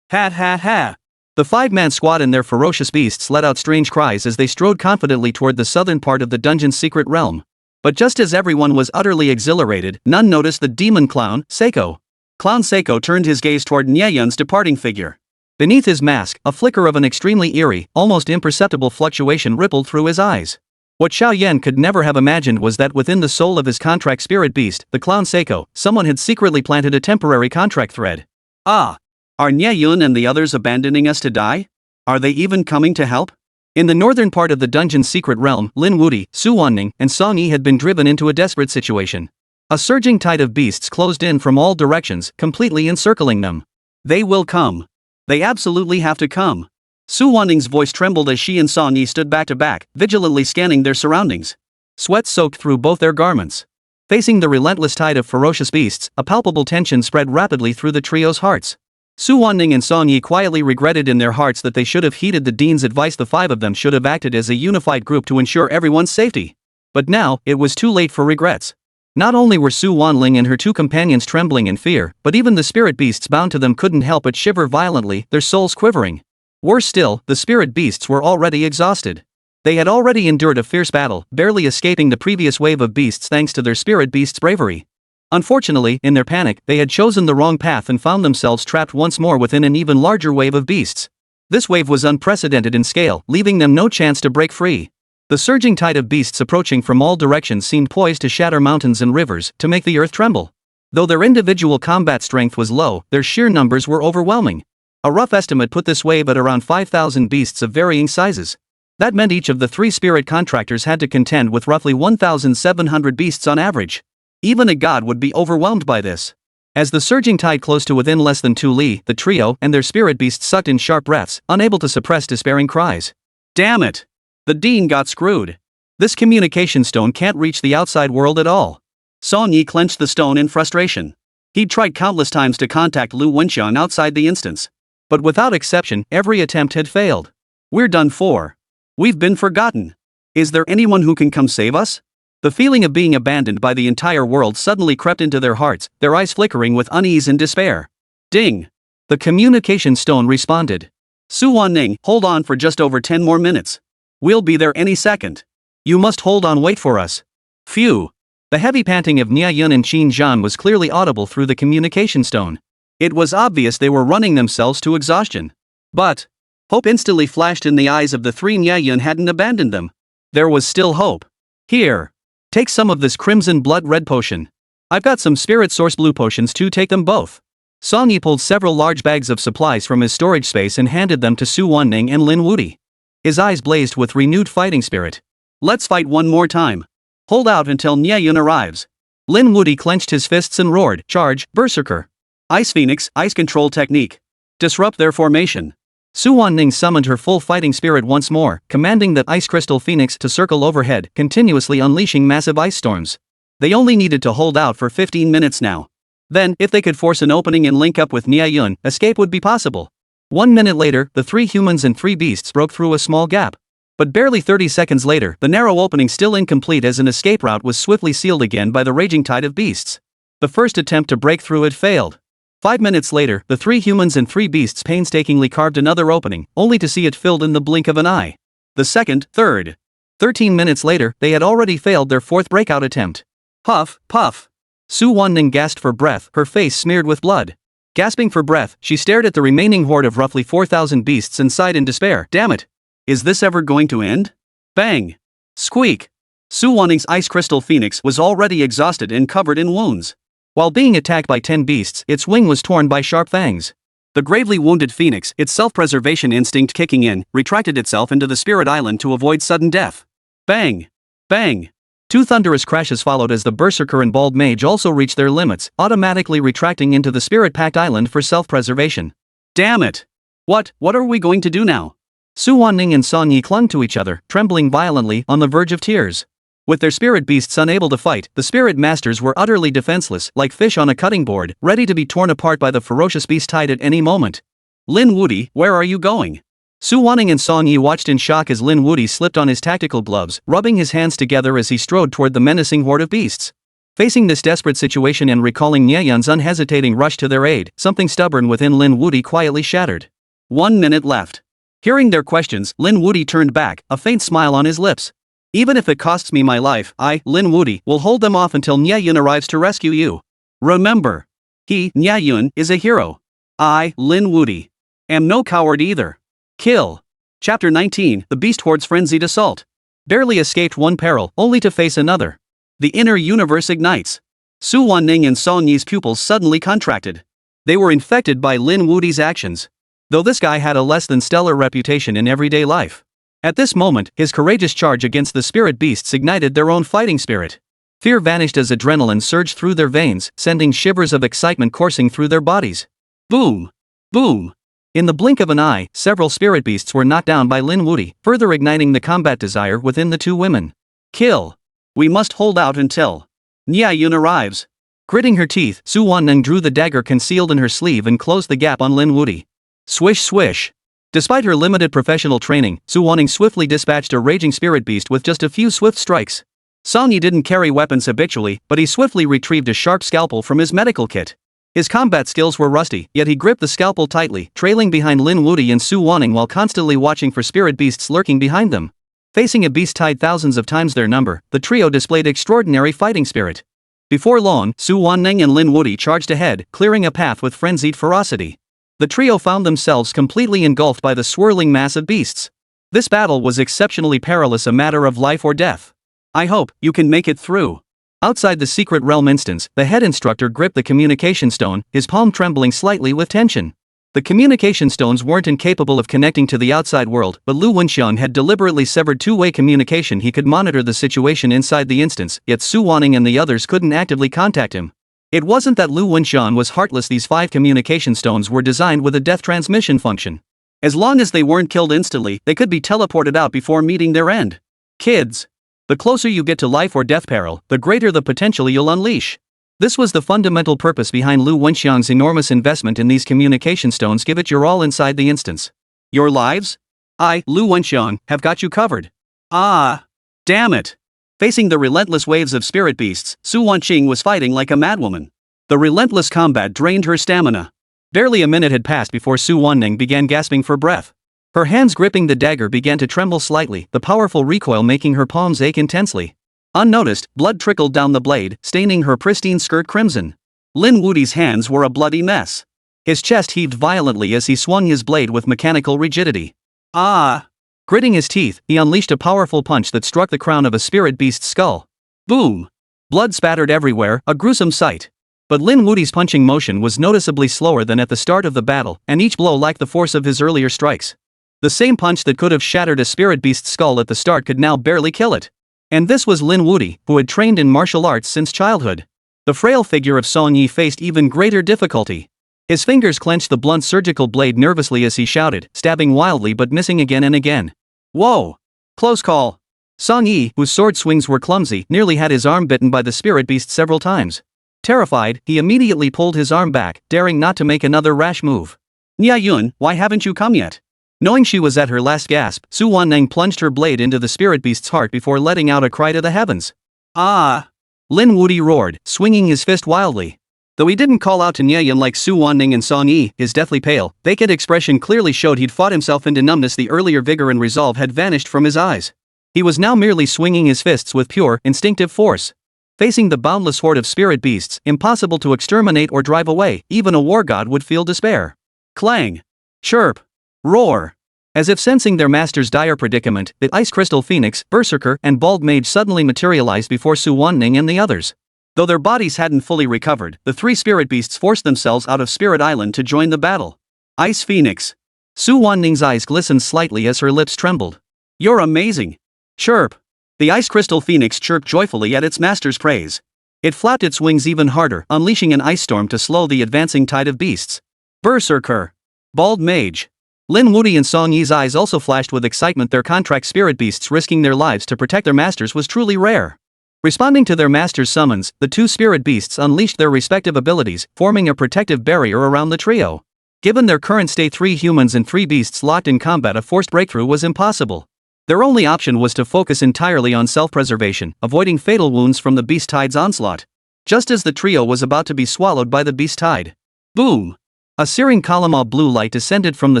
Ha. The 5-man squad and their ferocious beasts let out strange cries as they strode confidently toward the southern part of the dungeon's secret realm. But just as everyone was utterly exhilarated, none noticed the demon clown, Seiko. Clown Seiko turned his gaze toward Nie Yun's departing figure. Beneath his mask, a flicker of an extremely eerie, almost imperceptible fluctuation rippled through his eyes. What Xiao Yan could never have imagined was that within the soul of his contract spirit beast, the clown Seiko, someone had secretly planted a temporary contract thread. Ah! Are Nie Yun and the others abandoning us to die? Are they even coming to help? In the northern part of the dungeon's secret realm, Lin Wuti, Su Wanning, and Song Yi had been driven into a desperate situation. A surging tide of beasts closed in from all directions, completely encircling them. They will come. They absolutely have to come. Su Wanning's voice trembled as she and Song Yi stood back to back, vigilantly scanning their surroundings. Sweat soaked through both their garments. Facing the relentless tide of ferocious beasts, a palpable tension spread rapidly through the trio's hearts. Su Wanning and Song Yi quietly regretted in their hearts that they should have heeded the dean's advice. The 5 of them should have acted as a unified group to ensure everyone's safety. But now, it was too late for regrets. Not only were Su Wanling and her 2 companions trembling in fear, but even the spirit beasts bound to them couldn't help but shiver violently, their souls quivering. Worse still, the spirit beasts were already exhausted. They had already endured a fierce battle, barely escaping the previous wave of beasts thanks to their spirit beasts' bravery. Unfortunately, in their panic, they had chosen the wrong path and found themselves trapped once more within an even larger wave of beasts. This wave was unprecedented in scale, leaving them no chance to break free. The surging tide of beasts approaching from all directions seemed poised to shatter mountains and rivers, to make the earth tremble. Though their individual combat strength was low, their sheer numbers were overwhelming. A rough estimate put this wave at around 5,000 beasts of varying sizes. That meant each of the 3 spirit contractors had to contend with roughly 1,700 beasts on average. Even a god would be overwhelmed by this. As the surging tide closed to within less than 2 li, the trio and their spirit beasts sucked in sharp breaths, unable to suppress despairing cries. Damn it! The dean got screwed. This communication stone can't reach the outside world at all. Song Yi clenched the stone in frustration. He'd tried countless times to contact Lu Wenxiang outside the instance. But without exception, every attempt had failed. We're done for. We've been forgotten. Is there anyone who can come save us? The feeling of being abandoned by the entire world suddenly crept into their hearts, their eyes flickering with unease and despair. Ding! The communication stone responded. Su Wanning, hold on for just over 10 more minutes. We'll be there any second. You must hold on, wait for us. Phew. The heavy panting of Nie Yun and Qin Zhan was clearly audible through the communication stone. It was obvious they were running themselves to exhaustion. But hope instantly flashed in the eyes of the 3. Nie Yun hadn't abandoned them. There was still hope. Here. Take some of this crimson blood red potion. I've got some spirit source blue potions too, take them both. Song Yi pulled several large bags of supplies from his storage space and handed them to Su Wanning and Lin Wuti. His eyes blazed with renewed fighting spirit. Let's fight one more time. Hold out until Nie Yun arrives. Lin Wuti clenched his fists and roared, charge, berserker. Ice Phoenix, ice control technique. Disrupt their formation. Su Wanning summoned her full fighting spirit once more, commanding that ice crystal phoenix to circle overhead, continuously unleashing massive ice storms. They only needed to hold out for 15 minutes now. Then, if they could force an opening and link up with Nie Yun, escape would be possible. 1 minute later, the 3 humans and 3 beasts broke through a small gap. But barely 30 seconds later, the narrow opening still incomplete as an escape route was swiftly sealed again by the raging tide of beasts. The first attempt to break through had failed. 5 minutes later, the 3 humans and 3 beasts painstakingly carved another opening, only to see it filled in the blink of an eye. The second, third. 13 minutes later, they had already failed their 4th breakout attempt. Puff, puff. Su Wanning gasped for breath, her face smeared with blood. Gasping for breath, she stared at the remaining horde of roughly 4,000 beasts and sighed in despair. Damn it! Is this ever going to end? Bang! Squeak! Su Wanning's ice crystal phoenix was already exhausted and covered in wounds. While being attacked by 10 beasts, its wing was torn by sharp fangs. The gravely wounded phoenix, its self-preservation instinct kicking in, retracted itself into the spirit island to avoid sudden death. Bang! Bang! 2 thunderous crashes followed as the berserker and bald mage also reached their limits, automatically retracting into the spirit-packed island for self-preservation. Damn it! What are we going to do now? Su Wanning and Song Yi clung to each other, trembling violently, on the verge of tears. With their spirit beasts unable to fight, the spirit masters were utterly defenseless, like fish on a cutting board, ready to be torn apart by the ferocious beast tide at any moment. Lin Wudi, where are you going? Su Wanning and Song Yi watched in shock as Lin Wudi slipped on his tactical gloves, rubbing his hands together as he strode toward the menacing horde of beasts. Facing this desperate situation and recalling Nie Yun's unhesitating rush to their aid, something stubborn within Lin Wudi quietly shattered. 1 minute left. Hearing their questions, Lin Wudi turned back, a faint smile on his lips. Even if it costs me my life, I, Lin Wudi, will hold them off until Nie Yun arrives to rescue you. Remember, he, Nie Yun, is a hero. I, Lin Wudi, am no coward either. Kill. Chapter 19, The Beast Horde's Frenzied Assault. Barely escaped one peril, only to face another. The inner universe ignites. Su Wanning and Song Yi's pupils suddenly contracted. They were infected by Lin Wudi's actions. Though this guy had a less than stellar reputation in everyday life. At this moment, his courageous charge against the spirit beasts ignited their own fighting spirit. Fear vanished as adrenaline surged through their veins, sending shivers of excitement coursing through their bodies. Boom! Boom! In the blink of an eye, several spirit beasts were knocked down by Lin Wudi, further igniting the combat desire within the 2 women. Kill! We must hold out until Nie Yun arrives. Gritting her teeth, Su Wanning drew the dagger concealed in her sleeve and closed the gap on Lin Wudi. Swish swish! Despite her limited professional training, Su Wanning swiftly dispatched a raging spirit beast with just a few swift strikes. Song Yi didn't carry weapons habitually, but he swiftly retrieved a sharp scalpel from his medical kit. His combat skills were rusty, yet he gripped the scalpel tightly, trailing behind Lin Wudi and Su Wanning while constantly watching for spirit beasts lurking behind them. Facing a beast tide thousands of times their number, the trio displayed extraordinary fighting spirit. Before long, Su Wanning and Lin Wudi charged ahead, clearing a path with frenzied ferocity. The trio found themselves completely engulfed by the swirling mass of beasts. This battle was exceptionally perilous, a matter of life or death. I hope you can make it through. Outside the secret realm instance, the head instructor gripped the communication stone, his palm trembling slightly with tension. The communication stones weren't incapable of connecting to the outside world, but Lu Wenxiang had deliberately severed two-way communication. He could monitor the situation inside the instance, yet Su Wanning and the others couldn't actively contact him. It wasn't that Lu Wenxiang was heartless. These 5 communication stones were designed with a death transmission function. As long as they weren't killed instantly, they could be teleported out before meeting their end. Kids, the closer you get to life or death peril, the greater the potential you'll unleash. This was the fundamental purpose behind Lu Wenxiang's enormous investment in these communication stones. Give it your all inside the instance. Your lives? I, Lu Wenxiang, have got you covered. Ah! Damn it! Facing the relentless waves of spirit beasts, Su Wanqing was fighting like a madwoman. The relentless combat drained her stamina. Barely a minute had passed before Su Wanning began gasping for breath. Her hands gripping the dagger began to tremble slightly, the powerful recoil making her palms ache intensely. Unnoticed, blood trickled down the blade, staining her pristine skirt crimson. Lin Wudi's hands were a bloody mess. His chest heaved violently as he swung his blade with mechanical rigidity. Ah! Gritting his teeth, he unleashed a powerful punch that struck the crown of a spirit beast's skull. Boom! Blood spattered everywhere, a gruesome sight. But Lin Wudi's punching motion was noticeably slower than at the start of the battle, and each blow lacked the force of his earlier strikes. The same punch that could have shattered a spirit beast's skull at the start could now barely kill it. And this was Lin Wudi, who had trained in martial arts since childhood. The frail figure of Song Yi faced even greater difficulty. His fingers clenched the blunt surgical blade nervously as he shouted, stabbing wildly but missing again and again. Whoa! Close call. Song Yi, whose sword swings were clumsy, nearly had his arm bitten by the spirit beast several times. Terrified, he immediately pulled his arm back, daring not to make another rash move. Nie Yun, why haven't you come yet? Knowing she was at her last gasp, Su Wanning plunged her blade into the spirit beast's heart before letting out a cry to the heavens. Ah! Lin Wuti roared, swinging his fist wildly. Though he didn't call out to Nie Yun like Su Wanning and Song Yi, his deathly pale, vacant expression clearly showed he'd fought himself into numbness. The earlier vigor and resolve had vanished from his eyes. He was now merely swinging his fists with pure, instinctive force. Facing the boundless horde of spirit beasts, impossible to exterminate or drive away, even a war god would feel despair. Clang! Chirp! Roar! As if sensing their master's dire predicament, the Ice Crystal Phoenix, Berserker, and Bald Mage suddenly materialized before Su Wanning and the others. Though their bodies hadn't fully recovered, the three spirit beasts forced themselves out of Spirit Island to join the battle. Ice Phoenix. Su Wanning's eyes glistened slightly as her lips trembled. You're amazing! Chirp! The Ice Crystal Phoenix chirped joyfully at its master's praise. It flapped its wings even harder, unleashing an ice storm to slow the advancing tide of beasts. Berserker! Bald Mage! Lin Wuti and Song Yi's eyes also flashed with excitement. Their contract spirit beasts risking their lives to protect their masters was truly rare. Responding to their master's summons, the two spirit beasts unleashed their respective abilities, forming a protective barrier around the trio. Given their current state, 3 humans and 3 beasts locked in combat, a forced breakthrough was impossible. Their only option was to focus entirely on self-preservation, avoiding fatal wounds from the beast tide's onslaught. Just as the trio was about to be swallowed by the beast tide. Boom! A searing column of blue light descended from the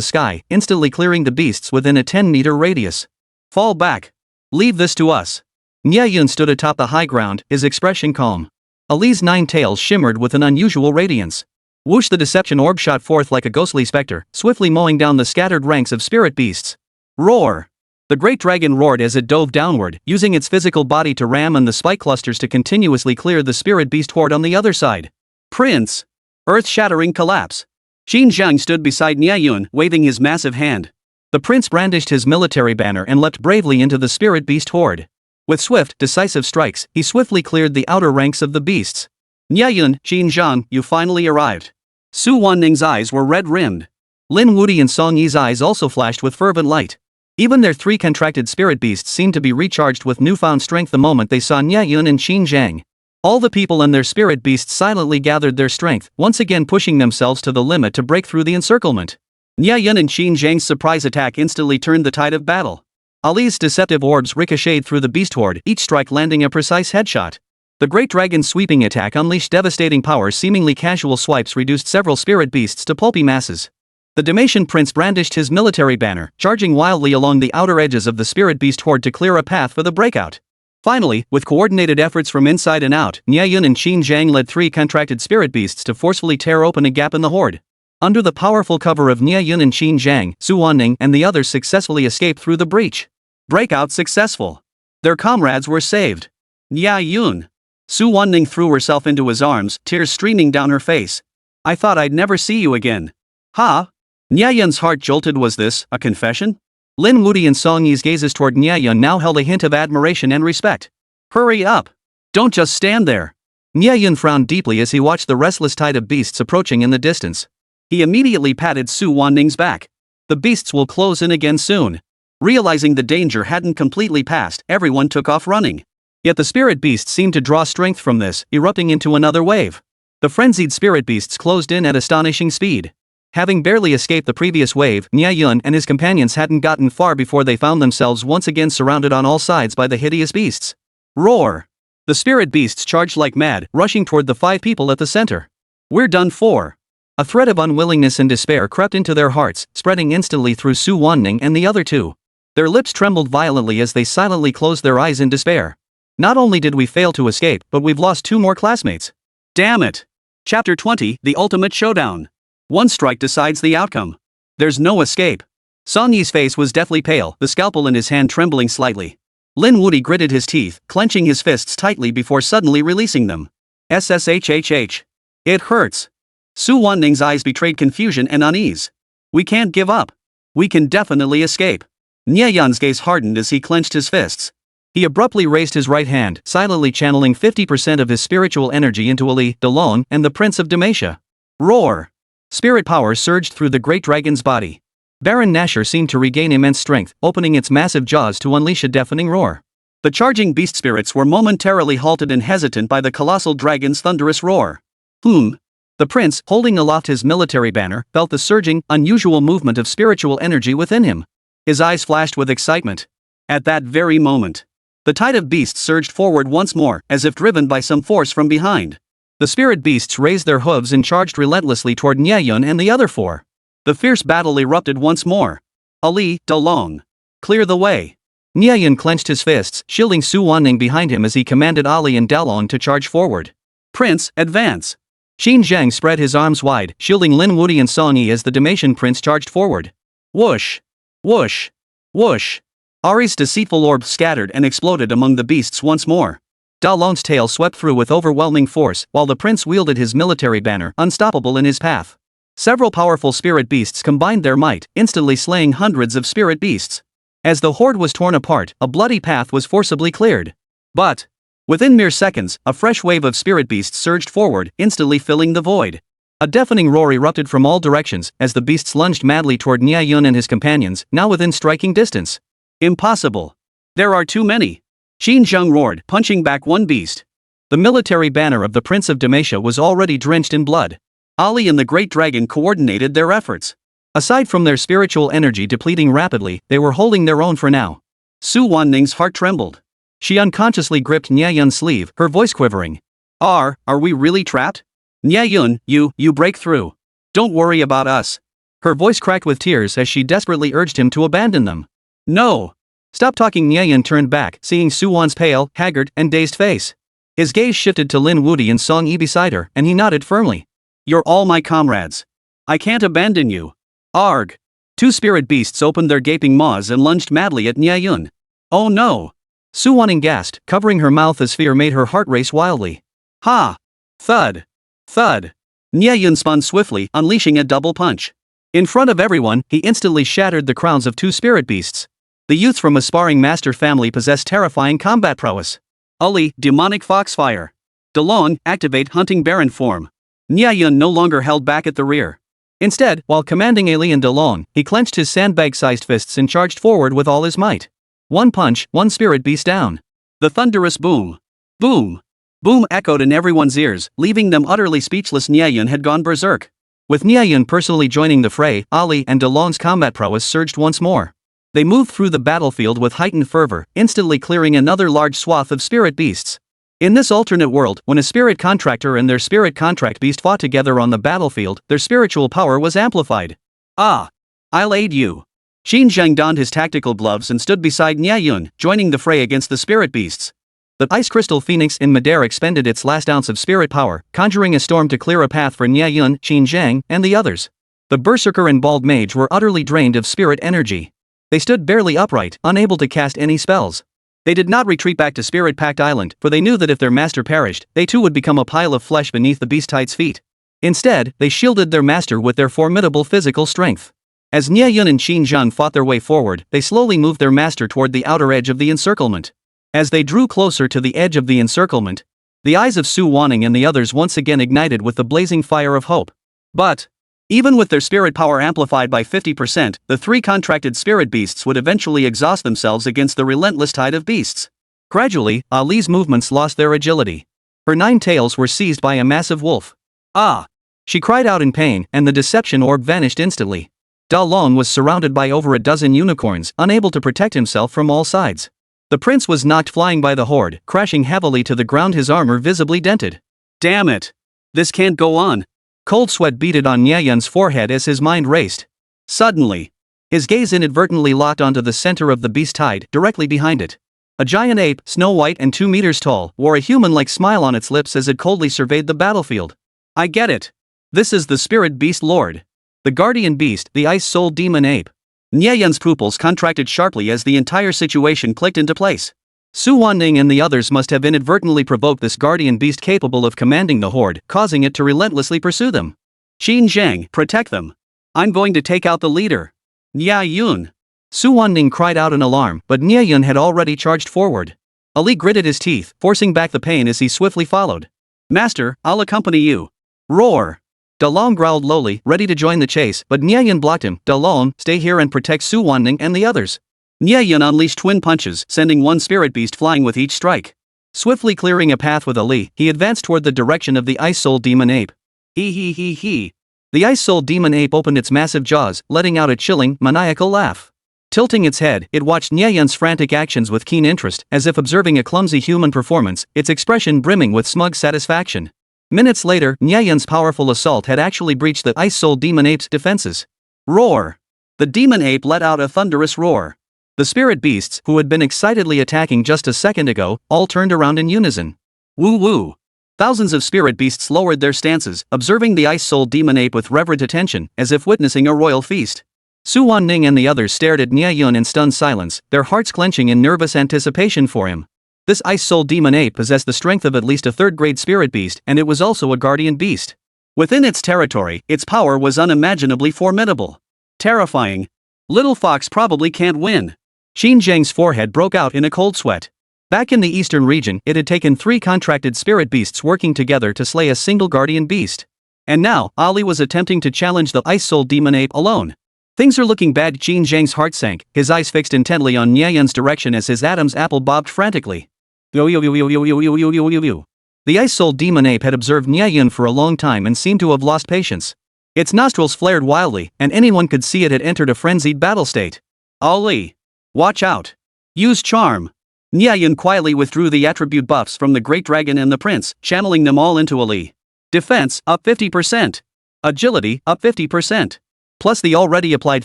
sky, instantly clearing the beasts within a 10-meter radius. Fall back. Leave this to us. Nie Yun stood atop the high ground, his expression calm. Ali's 9 tails shimmered with an unusual radiance. Whoosh! The deception orb shot forth like a ghostly specter, swiftly mowing down the scattered ranks of spirit beasts. Roar! The great dragon roared as it dove downward, using its physical body to ram on the spike clusters to continuously clear the spirit beast horde on the other side. Prince! Earth-shattering collapse. Xin Zhang stood beside Nie Yun, waving his massive hand. The prince brandished his military banner and leapt bravely into the spirit beast horde. With swift, decisive strikes, he swiftly cleared the outer ranks of the beasts. Nie Yun, Xin Zhang, you finally arrived. Su Wanning's eyes were red-rimmed. Lin Wuti and Song Yi's eyes also flashed with fervent light. Even their 3 contracted spirit beasts seemed to be recharged with newfound strength the moment they saw Nie Yun and Xin Zhang. All the people and their spirit beasts silently gathered their strength, once again pushing themselves to the limit to break through the encirclement. Nie Yun and Xin Zhang's surprise attack instantly turned the tide of battle. Ali's deceptive orbs ricocheted through the beast horde, each strike landing a precise headshot. The great dragon's sweeping attack unleashed devastating power. Seemingly casual swipes reduced several spirit beasts to pulpy masses. The Dalmatian prince brandished his military banner, charging wildly along the outer edges of the spirit beast horde to clear a path for the breakout. Finally, with coordinated efforts from inside and out, Nie Yun and Xin Zhang led 3 contracted spirit beasts to forcefully tear open a gap in the horde. Under the powerful cover of Nie Yun and Xin Zhang, Su Wanning and the others successfully escaped through the breach. Breakout successful. Their comrades were saved. Nie Yun. Su Wanning threw herself into his arms, tears streaming down her face. I thought I'd never see you again. Ha? Nie Yun's heart jolted. Was this a confession? Lin Wuti and Song Yi's gazes toward Nie Yun now held a hint of admiration and respect. Hurry up. Don't just stand there. Nie Yun frowned deeply as he watched the restless tide of beasts approaching in the distance. He immediately patted Su Wanning's back. The beasts will close in again soon. Realizing the danger hadn't completely passed, everyone took off running. Yet the spirit beasts seemed to draw strength from this, erupting into another wave. The frenzied spirit beasts closed in at astonishing speed. Having barely escaped the previous wave, Nie Yun and his companions hadn't gotten far before they found themselves once again surrounded on all sides by the hideous beasts. Roar! The spirit beasts charged like mad, rushing toward the 5 people at the center. We're done for. A threat of unwillingness and despair crept into their hearts, spreading instantly through Su Wanning and the other 2. Their lips trembled violently as they silently closed their eyes in despair. Not only did we fail to escape, but we've lost 2 more classmates. Damn it! Chapter 20, The Ultimate Showdown. One strike decides the outcome. There's no escape. Song Yi's face was deathly pale, the scalpel in his hand trembling slightly. Lin Wuti gritted his teeth, clenching his fists tightly before suddenly releasing them. SSHHH. It hurts. Su Wanning's eyes betrayed confusion and unease. We can't give up. We can definitely escape. Nie Yun's gaze hardened as he clenched his fists. He abruptly raised his right hand, silently channeling 50% of his spiritual energy into Ali, Delon, and the Prince of Dalmatia. Roar! Spirit power surged through the great dragon's body. Baron Nashor seemed to regain immense strength, opening its massive jaws to unleash a deafening roar. The charging beast spirits were momentarily halted and hesitant by the colossal dragon's thunderous roar. The The prince, holding aloft his military banner, felt the surging, unusual movement of spiritual energy within him. His eyes flashed with excitement. At that very moment, the tide of beasts surged forward once more, as if driven by some force from behind. The spirit beasts raised their hooves and charged relentlessly toward Nie Yun and the other four. The fierce battle erupted once more. Ali, Dalong. Clear the way. Nie Yun clenched his fists, shielding Su Wanning behind him as he commanded Ali and Dalong to charge forward. Prince, advance. Xin Zhang spread his arms wide, shielding Lin Wuti and Song Yi as the Dalmatian prince charged forward. Whoosh! Whoosh! Whoosh! Ahri's deceitful orb scattered and exploded among the beasts once more. Dalong's tail swept through with overwhelming force, while the prince wielded his military banner, unstoppable in his path. Several powerful spirit beasts combined their might, instantly slaying hundreds of spirit beasts. As the horde was torn apart, a bloody path was forcibly cleared. But, within mere seconds, a fresh wave of spirit beasts surged forward, instantly filling the void. A deafening roar erupted from all directions as the beasts lunged madly toward Nie Yun and his companions, now within striking distance. Impossible. There are too many. Xin Zhang roared, punching back one beast. The military banner of the Prince of Dalmatia was already drenched in blood. Ali and the Great Dragon coordinated their efforts. Aside from their spiritual energy depleting rapidly, they were holding their own for now. Su Wanning's heart trembled. She unconsciously gripped Nie Yun's sleeve, her voice quivering. Are we really trapped? Nie Yun, you break through. Don't worry about us. Her voice cracked with tears as she desperately urged him to abandon them. No. Stop talking. Nie Yun turned back, seeing Su Wan's pale, haggard, and dazed face. His gaze shifted to Lin Wuti and Song Yi beside her, and he nodded firmly. You're all my comrades. I can't abandon you. Arg. Two spirit beasts opened their gaping maws and lunged madly at Nie Yun. Oh no. Su Wanning gasped, covering her mouth as fear made her heart race wildly. Ha! Thud. Thud. Nie Yun spun swiftly, unleashing a double punch. In front of everyone, he instantly shattered the crowns of two spirit beasts. The youths from a sparring master family possessed terrifying combat prowess. Ali, demonic foxfire. Dalong, activate hunting baron form. Nie Yun no longer held back at the rear. Instead, while commanding Ali and Dalong, he clenched his sandbag-sized fists and charged forward with all his might. One punch, one spirit beast down. The thunderous boom. Boom. Boom echoed in everyone's ears, leaving them utterly speechless. Nie Yun had gone berserk. With Nie Yun personally joining the fray, Ali and Dalong's combat prowess surged once more. They moved through the battlefield with heightened fervor, instantly clearing another large swath of spirit beasts. In this alternate world, when a spirit contractor and their spirit contract beast fought together on the battlefield, their spiritual power was amplified. Ah! I'll aid you. Xin Zhang donned his tactical gloves and stood beside Nie Yun, joining the fray against the spirit beasts. The ice crystal phoenix in midair expended its last ounce of spirit power, conjuring a storm to clear a path for Nie Yun, Xin Zhang, and the others. The berserker and bald mage were utterly drained of spirit energy. They stood barely upright, unable to cast any spells. They did not retreat back to Spirit-Packed Island, for they knew that if their master perished, they too would become a pile of flesh beneath the beast tide's feet. Instead, they shielded their master with their formidable physical strength. As Nie Yun and Xin Zhang fought their way forward, they slowly moved their master toward the outer edge of the encirclement. As they drew closer to the edge of the encirclement, the eyes of Su Wanning and the others once again ignited with the blazing fire of hope. But, even with their spirit power amplified by 50%, the three contracted spirit beasts would eventually exhaust themselves against the relentless tide of beasts. Gradually, Ali's movements lost their agility. Her 9 tails were seized by a massive wolf. Ah! She cried out in pain, and the deception orb vanished instantly. Dalong was surrounded by over a dozen unicorns, unable to protect himself from all sides. The prince was knocked flying by the horde, crashing heavily to the ground, his armor visibly dented. Damn it! This can't go on. Cold sweat beaded on Nie Yun's forehead as his mind raced. Suddenly, his gaze inadvertently locked onto the center of the beast tide, directly behind it. A giant ape, snow white and 2 meters tall, wore a human-like smile on its lips as it coldly surveyed the battlefield. I get it. This is the spirit beast lord. The guardian beast, the ice-souled demon ape. Nie Yun's pupils contracted sharply as the entire situation clicked into place. Su Wanning and the others must have inadvertently provoked this guardian beast capable of commanding the horde, causing it to relentlessly pursue them. Xin Zhang, protect them. I'm going to take out the leader. Nie Yun. Su Wanning cried out in alarm, but Nie Yun had already charged forward. Ali gritted his teeth, forcing back the pain as he swiftly followed. Master, I'll accompany you. Roar. Dalong growled lowly, ready to join the chase, but Nie Yun blocked him. Dalong, stay here and protect Su Wanning and the others. Nie Yun unleashed twin punches, sending one spirit beast flying with each strike. Swiftly clearing a path with Ali, he advanced toward the direction of the ice-soul demon ape. Hee hee hee hee. The ice soul demon ape opened its massive jaws, letting out a chilling, maniacal laugh. Tilting its head, it watched Nie Yun's frantic actions with keen interest, as if observing a clumsy human performance, its expression brimming with smug satisfaction. Minutes later, Nie Yun's powerful assault had actually breached the ice soul demon ape's defenses. Roar! The demon ape let out a thunderous roar. The spirit beasts, who had been excitedly attacking just a second ago, all turned around in unison. Woo woo! Thousands of spirit beasts lowered their stances, observing the ice soul demon ape with reverent attention, as if witnessing a royal feast. Su Wanning and the others stared at Nie Yun in stunned silence, their hearts clenching in nervous anticipation for him. This ice soul demon ape possessed the strength of at least a third-grade spirit beast, and it was also a guardian beast. Within its territory, its power was unimaginably formidable. Terrifying. Little Fox probably can't win. Xin Zhang's forehead broke out in a cold sweat. Back in the eastern region, it had taken 3 contracted spirit beasts working together to slay a single guardian beast. And now, Ahri was attempting to challenge the ice soul demon ape alone. Things are looking bad. Xin Zhang's heart sank, his eyes fixed intently on Nie Yun's direction as his Adam's apple bobbed frantically. Yo yo yo yo yo yo yo yo yo yo yo. The ice soul demon ape had observed Nie Yun for a long time and seemed to have lost patience. Its nostrils flared wildly, and anyone could see it had entered a frenzied battle state. Ahri! Watch out! Use charm! Nie Yun quietly withdrew the attribute buffs from the Great Dragon and the Prince, channeling them all into Ahri. Defense, up 50%. Agility, up 50%. Plus the already applied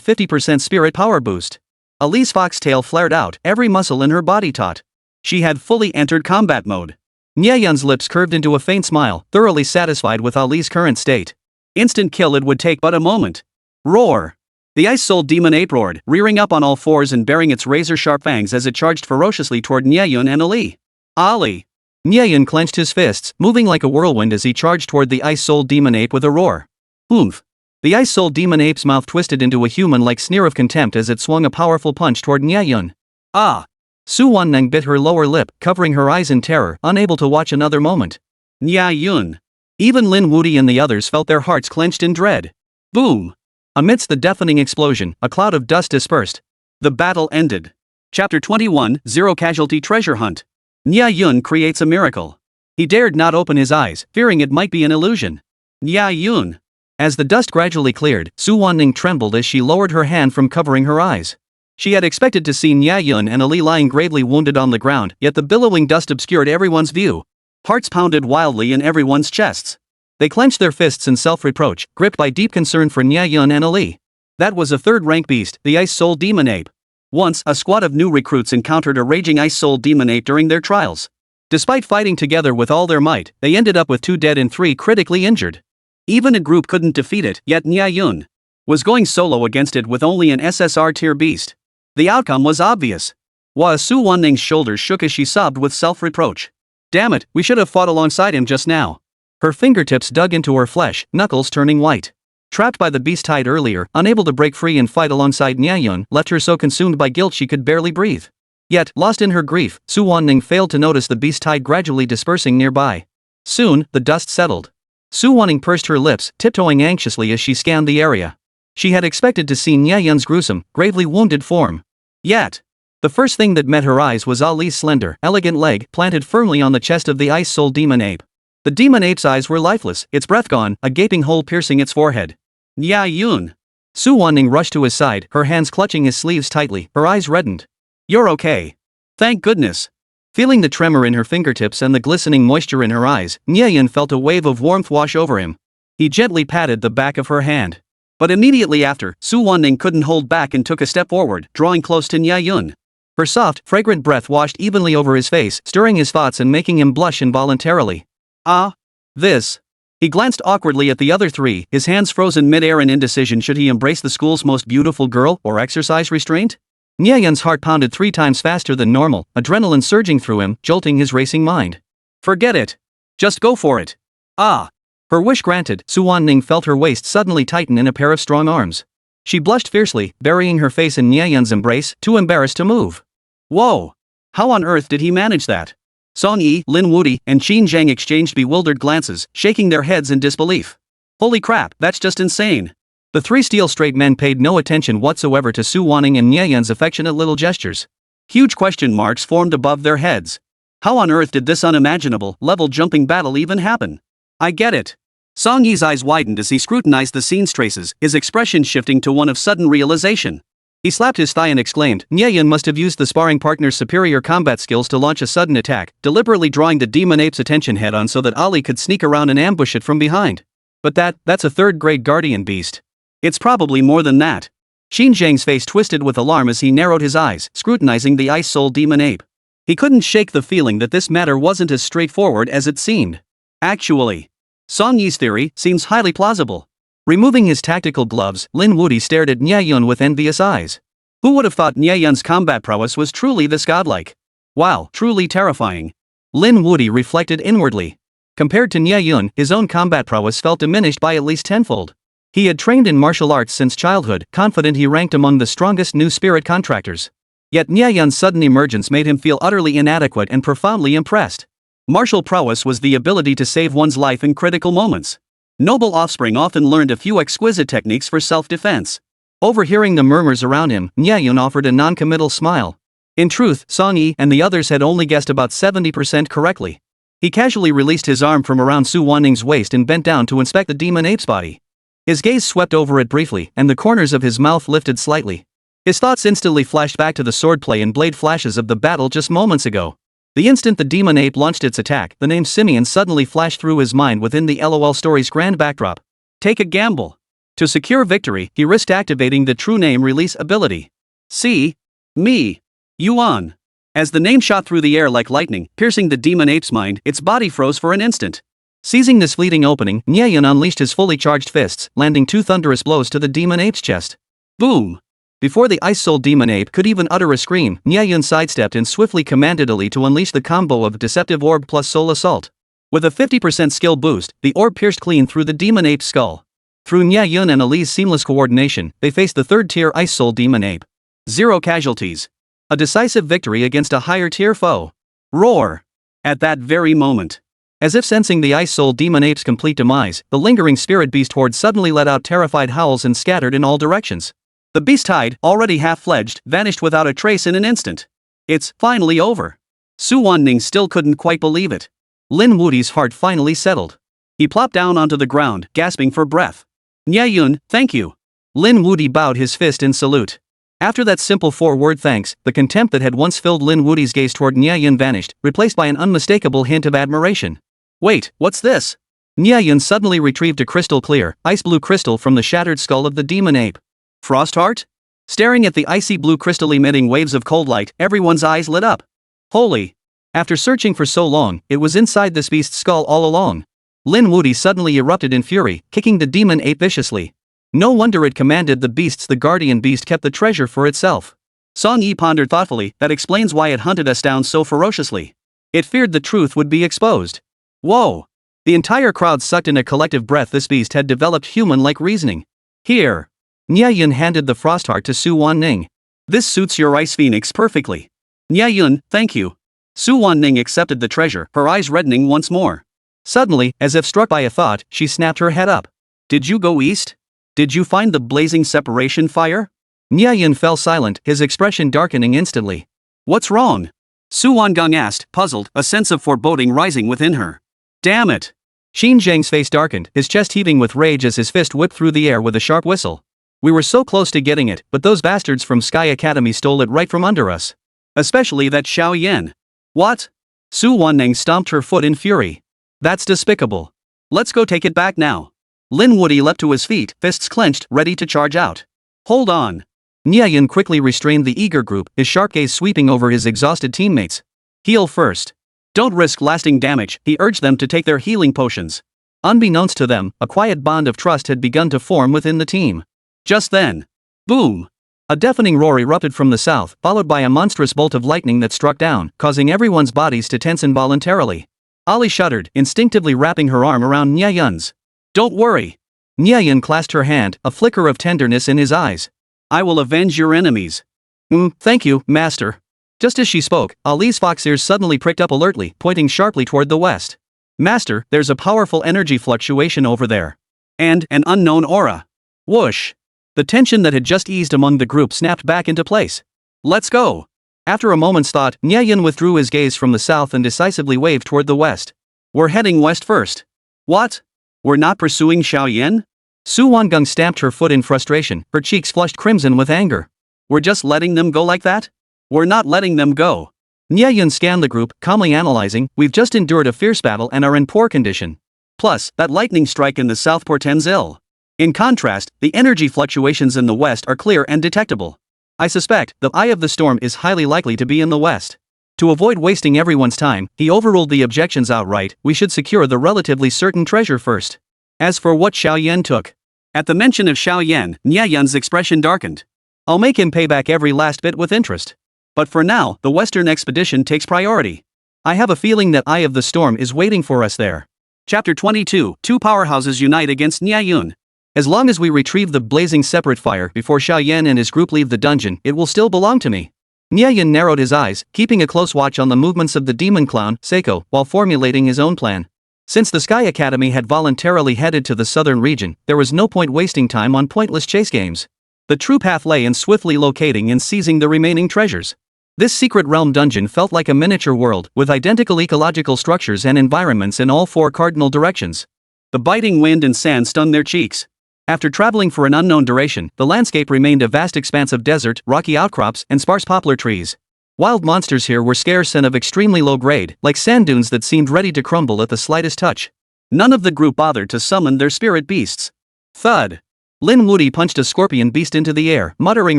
50% spirit power boost. Ahri's foxtail flared out, every muscle in her body taut. She had fully entered combat mode. Nie Yun's lips curved into a faint smile, thoroughly satisfied with Ahri's current state. Instant kill it would take but a moment. Roar! The ice soul demon ape roared, rearing up on all fours and baring its razor-sharp fangs as it charged ferociously toward Nie Yun and Ahri. Ahri! Nie Yun clenched his fists, moving like a whirlwind as he charged toward the ice soul demon ape with a roar. Oomph! The ice soul demon ape's mouth twisted into a human-like sneer of contempt as it swung a powerful punch toward Nie Yun. Ah! Su Wanning bit her lower lip, covering her eyes in terror, unable to watch another moment. Nie Yun! Even Lin Wudi and the others felt their hearts clenched in dread. Boom! Amidst the deafening explosion, a cloud of dust dispersed. The battle ended. Chapter 21, Zero Casualty Treasure Hunt. Nie Yun creates a miracle. He dared not open his eyes, fearing it might be an illusion. Nie Yun! As the dust gradually cleared, Su Wanning trembled as she lowered her hand from covering her eyes. She had expected to see Nie Yun and Ahri lying gravely wounded on the ground, yet the billowing dust obscured everyone's view. Hearts pounded wildly in everyone's chests. They clenched their fists in self-reproach, gripped by deep concern for Nie Yun and Ahri. That was a third-rank beast, the ice soul demon ape. Once, a squad of new recruits encountered a raging ice soul demon ape during their trials. Despite fighting together with all their might, they ended up with 2 dead and 3 critically injured. Even a group couldn't defeat it, yet Nie Yun was going solo against it with only an SSR tier beast. The outcome was obvious. Su Wanning's shoulders shook as she sobbed with self-reproach. Damn it, we should have fought alongside him just now. Her fingertips dug into her flesh, knuckles turning white. Trapped by the beast hide earlier, unable to break free and fight alongside Nie Yun left her so consumed by guilt she could barely breathe. Yet, lost in her grief, Su Wanning failed to notice the beast hide gradually dispersing nearby. Soon, the dust settled. Su Wanning pursed her lips, tiptoeing anxiously as she scanned the area. She had expected to see Nie Yun's gruesome, gravely wounded form. Yet, the first thing that met her eyes was Ahri's slender, elegant leg planted firmly on the chest of the ice soul demon ape. The demon ape's eyes were lifeless, its breath gone, a gaping hole piercing its forehead. Nie Yun! Su Wanning rushed to his side, her hands clutching his sleeves tightly, her eyes reddened. You're okay. Thank goodness. Feeling the tremor in her fingertips and the glistening moisture in her eyes, Nie Yun felt a wave of warmth wash over him. He gently patted the back of her hand. But immediately after, Su Wanning couldn't hold back and took a step forward, drawing close to Nie Yun. Her soft, fragrant breath washed evenly over his face, stirring his thoughts and making him blush involuntarily. Ah. This. He glanced awkwardly at the other 3, his hands frozen mid-air in indecision should he embrace the school's most beautiful girl or exercise restraint? Nie Yun's heart pounded 3 times faster than normal, adrenaline surging through him, jolting his racing mind. Forget it. Just go for it. Ah. Her wish granted, Su Wanning felt her waist suddenly tighten in a pair of strong arms. She blushed fiercely, burying her face in Nie Yun's embrace, too embarrassed to move. Whoa! How on earth did he manage that? Song Yi, Lin Wudi, and Xin Zhang exchanged bewildered glances, shaking their heads in disbelief. Holy crap, that's just insane. The 3 steel-straight men paid no attention whatsoever to Su Wanning and Nie Yun's affectionate little gestures. Huge question marks formed above their heads. How on earth did this unimaginable, level-jumping battle even happen? I get it. Song Yi's eyes widened as he scrutinized the scene's traces, his expression shifting to one of sudden realization. He slapped his thigh and exclaimed, Nie Yun must have used the sparring partner's superior combat skills to launch a sudden attack, deliberately drawing the demon ape's attention head-on so that Ahri could sneak around and ambush it from behind. But that's a third-grade guardian beast. It's probably more than that. Xin Zhang's face twisted with alarm as he narrowed his eyes, scrutinizing the ice soul demon ape. He couldn't shake the feeling that this matter wasn't as straightforward as it seemed. Actually, Song Yi's theory seems highly plausible. Removing his tactical gloves, Lin Wuti stared at Nie Yun with envious eyes. Who would have thought Nie Yun's combat prowess was truly this godlike? Wow, truly terrifying. Lin Wuti reflected inwardly. Compared to Nie Yun, his own combat prowess felt diminished by at least tenfold. He had trained in martial arts since childhood, confident he ranked among the strongest new spirit contractors. Yet Nie Yun's sudden emergence made him feel utterly inadequate and profoundly impressed. Martial prowess was the ability to save one's life in critical moments. Noble offspring often learned a few exquisite techniques for self-defense. Overhearing the murmurs around him, Nie Yun offered a non-committal smile. In truth, Song Yi and the others had only guessed about 70% correctly. He casually released his arm from around Su Wanning's waist and bent down to inspect the demon ape's body. His gaze swept over it briefly, and the corners of his mouth lifted slightly. His thoughts instantly flashed back to the swordplay and blade flashes of the battle just moments ago. The instant the demon ape launched its attack, the name Simeon suddenly flashed through his mind within the LOL story's grand backdrop. Take a gamble. To secure victory, he risked activating the true name release ability. See? Nie Yun. As the name shot through the air like lightning, piercing the demon ape's mind, its body froze for an instant. Seizing this fleeting opening, Nie Yun unleashed his fully charged fists, landing 2 thunderous blows to the demon ape's chest. Boom! Before the ice-soul demon ape could even utter a scream, Nie Yun sidestepped and swiftly commanded Ahri to unleash the combo of Deceptive Orb plus Soul Assault. With a 50% skill boost, the orb pierced clean through the demon ape's skull. Through Nie Yun and Ahri's seamless coordination, they faced the third-tier ice-soul demon ape. 0 casualties. A decisive victory against a higher-tier foe. Roar! At that very moment, as if sensing the ice-soul demon ape's complete demise, the lingering spirit beast horde suddenly let out terrified howls and scattered in all directions. The beast-hide, already half-fledged, vanished without a trace in an instant. It's finally over. Su Wanning still couldn't quite believe it. Lin Wuti's heart finally settled. He plopped down onto the ground, gasping for breath. Nie Yun, thank you. Lin Wuti bowed his fist in salute. After that simple 4-word thanks, the contempt that had once filled Lin Wuti's gaze toward Nie Yun vanished, replaced by an unmistakable hint of admiration. Wait, what's this? Nie Yun suddenly retrieved a crystal-clear, ice-blue crystal from the shattered skull of the demon ape. Frostheart? Staring at the icy blue crystal emitting waves of cold light, everyone's eyes lit up. Holy! After searching for so long, it was inside this beast's skull all along. Lin Wuti suddenly erupted in fury, kicking the demon ape viciously. No wonder it commanded the beasts the guardian beast kept the treasure for itself. Song Yi pondered thoughtfully, that explains why it hunted us down so ferociously. It feared the truth would be exposed. Whoa! The entire crowd sucked in a collective breath. This beast had developed human-like reasoning. Here. Nie Yun handed the Frostheart to Su Wanning. This suits your ice phoenix perfectly. Nie Yun, thank you. Su Wanning accepted the treasure, her eyes reddening once more. Suddenly, as if struck by a thought, she snapped her head up. Did you go east? Did you find the blazing separation fire? Nie Yun fell silent, his expression darkening instantly. What's wrong? Su Wangang asked, puzzled, a sense of foreboding rising within her. Damn it! Xin Zhang's face darkened, his chest heaving with rage as his fist whipped through the air with a sharp whistle. We were so close to getting it, but those bastards from Sky Academy stole it right from under us. Especially that Xiao Yan. What? Su Wanning stomped her foot in fury. That's despicable. Let's go take it back now. Lin Wuti leapt to his feet, fists clenched, ready to charge out. Hold on. Nie Yun quickly restrained the eager group, his sharp gaze sweeping over his exhausted teammates. Heal first. Don't risk lasting damage, he urged them to take their healing potions. Unbeknownst to them, a quiet bond of trust had begun to form within the team. Just then. Boom! A deafening roar erupted from the south, followed by a monstrous bolt of lightning that struck down, causing everyone's bodies to tense involuntarily. Ahri shuddered, instinctively wrapping her arm around Nie Yun's. Don't worry. Nie Yun clasped her hand, a flicker of tenderness in his eyes. I will avenge your enemies. Thank you, master. Just as she spoke, Ahri's fox ears suddenly pricked up alertly, pointing sharply toward the west. Master, there's a powerful energy fluctuation over there. And an unknown aura. Whoosh! The tension that had just eased among the group snapped back into place. Let's go! After a moment's thought, Nie Yun withdrew his gaze from the south and decisively waved toward the west. We're heading west first. What? We're not pursuing Xiao Yan? Su Wangung stamped her foot in frustration, her cheeks flushed crimson with anger. We're just letting them go like that? We're not letting them go. Nie Yun scanned the group, calmly analyzing, we've just endured a fierce battle and are in poor condition. Plus, that lightning strike in the south portends ill. In contrast, the energy fluctuations in the west are clear and detectable. I suspect the eye of the storm is highly likely to be in the west. To avoid wasting everyone's time, he overruled the objections outright. We should secure the relatively certain treasure first. As for what Xiao Yan took. At the mention of Xiao Yan, Nie Yun's expression darkened. I'll make him pay back every last bit with interest. But for now, the western expedition takes priority. I have a feeling that Eye of the Storm is waiting for us there. Chapter 22, Two Powerhouses Unite Against Nie Yun. As long as we retrieve the blazing separate fire before Xiao Yan and his group leave the dungeon, it will still belong to me. Nie Yun narrowed his eyes, keeping a close watch on the movements of the demon clown, Seiko, while formulating his own plan. Since the Sky Academy had voluntarily headed to the southern region, there was no point wasting time on pointless chase games. The true path lay in swiftly locating and seizing the remaining treasures. This secret realm dungeon felt like a miniature world, with identical ecological structures and environments in all four cardinal directions. The biting wind and sand stunned their cheeks. After traveling for an unknown duration, the landscape remained a vast expanse of desert, rocky outcrops, and sparse poplar trees. Wild monsters here were scarce and of extremely low grade, like sand dunes that seemed ready to crumble at the slightest touch. None of the group bothered to summon their spirit beasts. Thud. Lin Wudi punched a scorpion beast into the air, muttering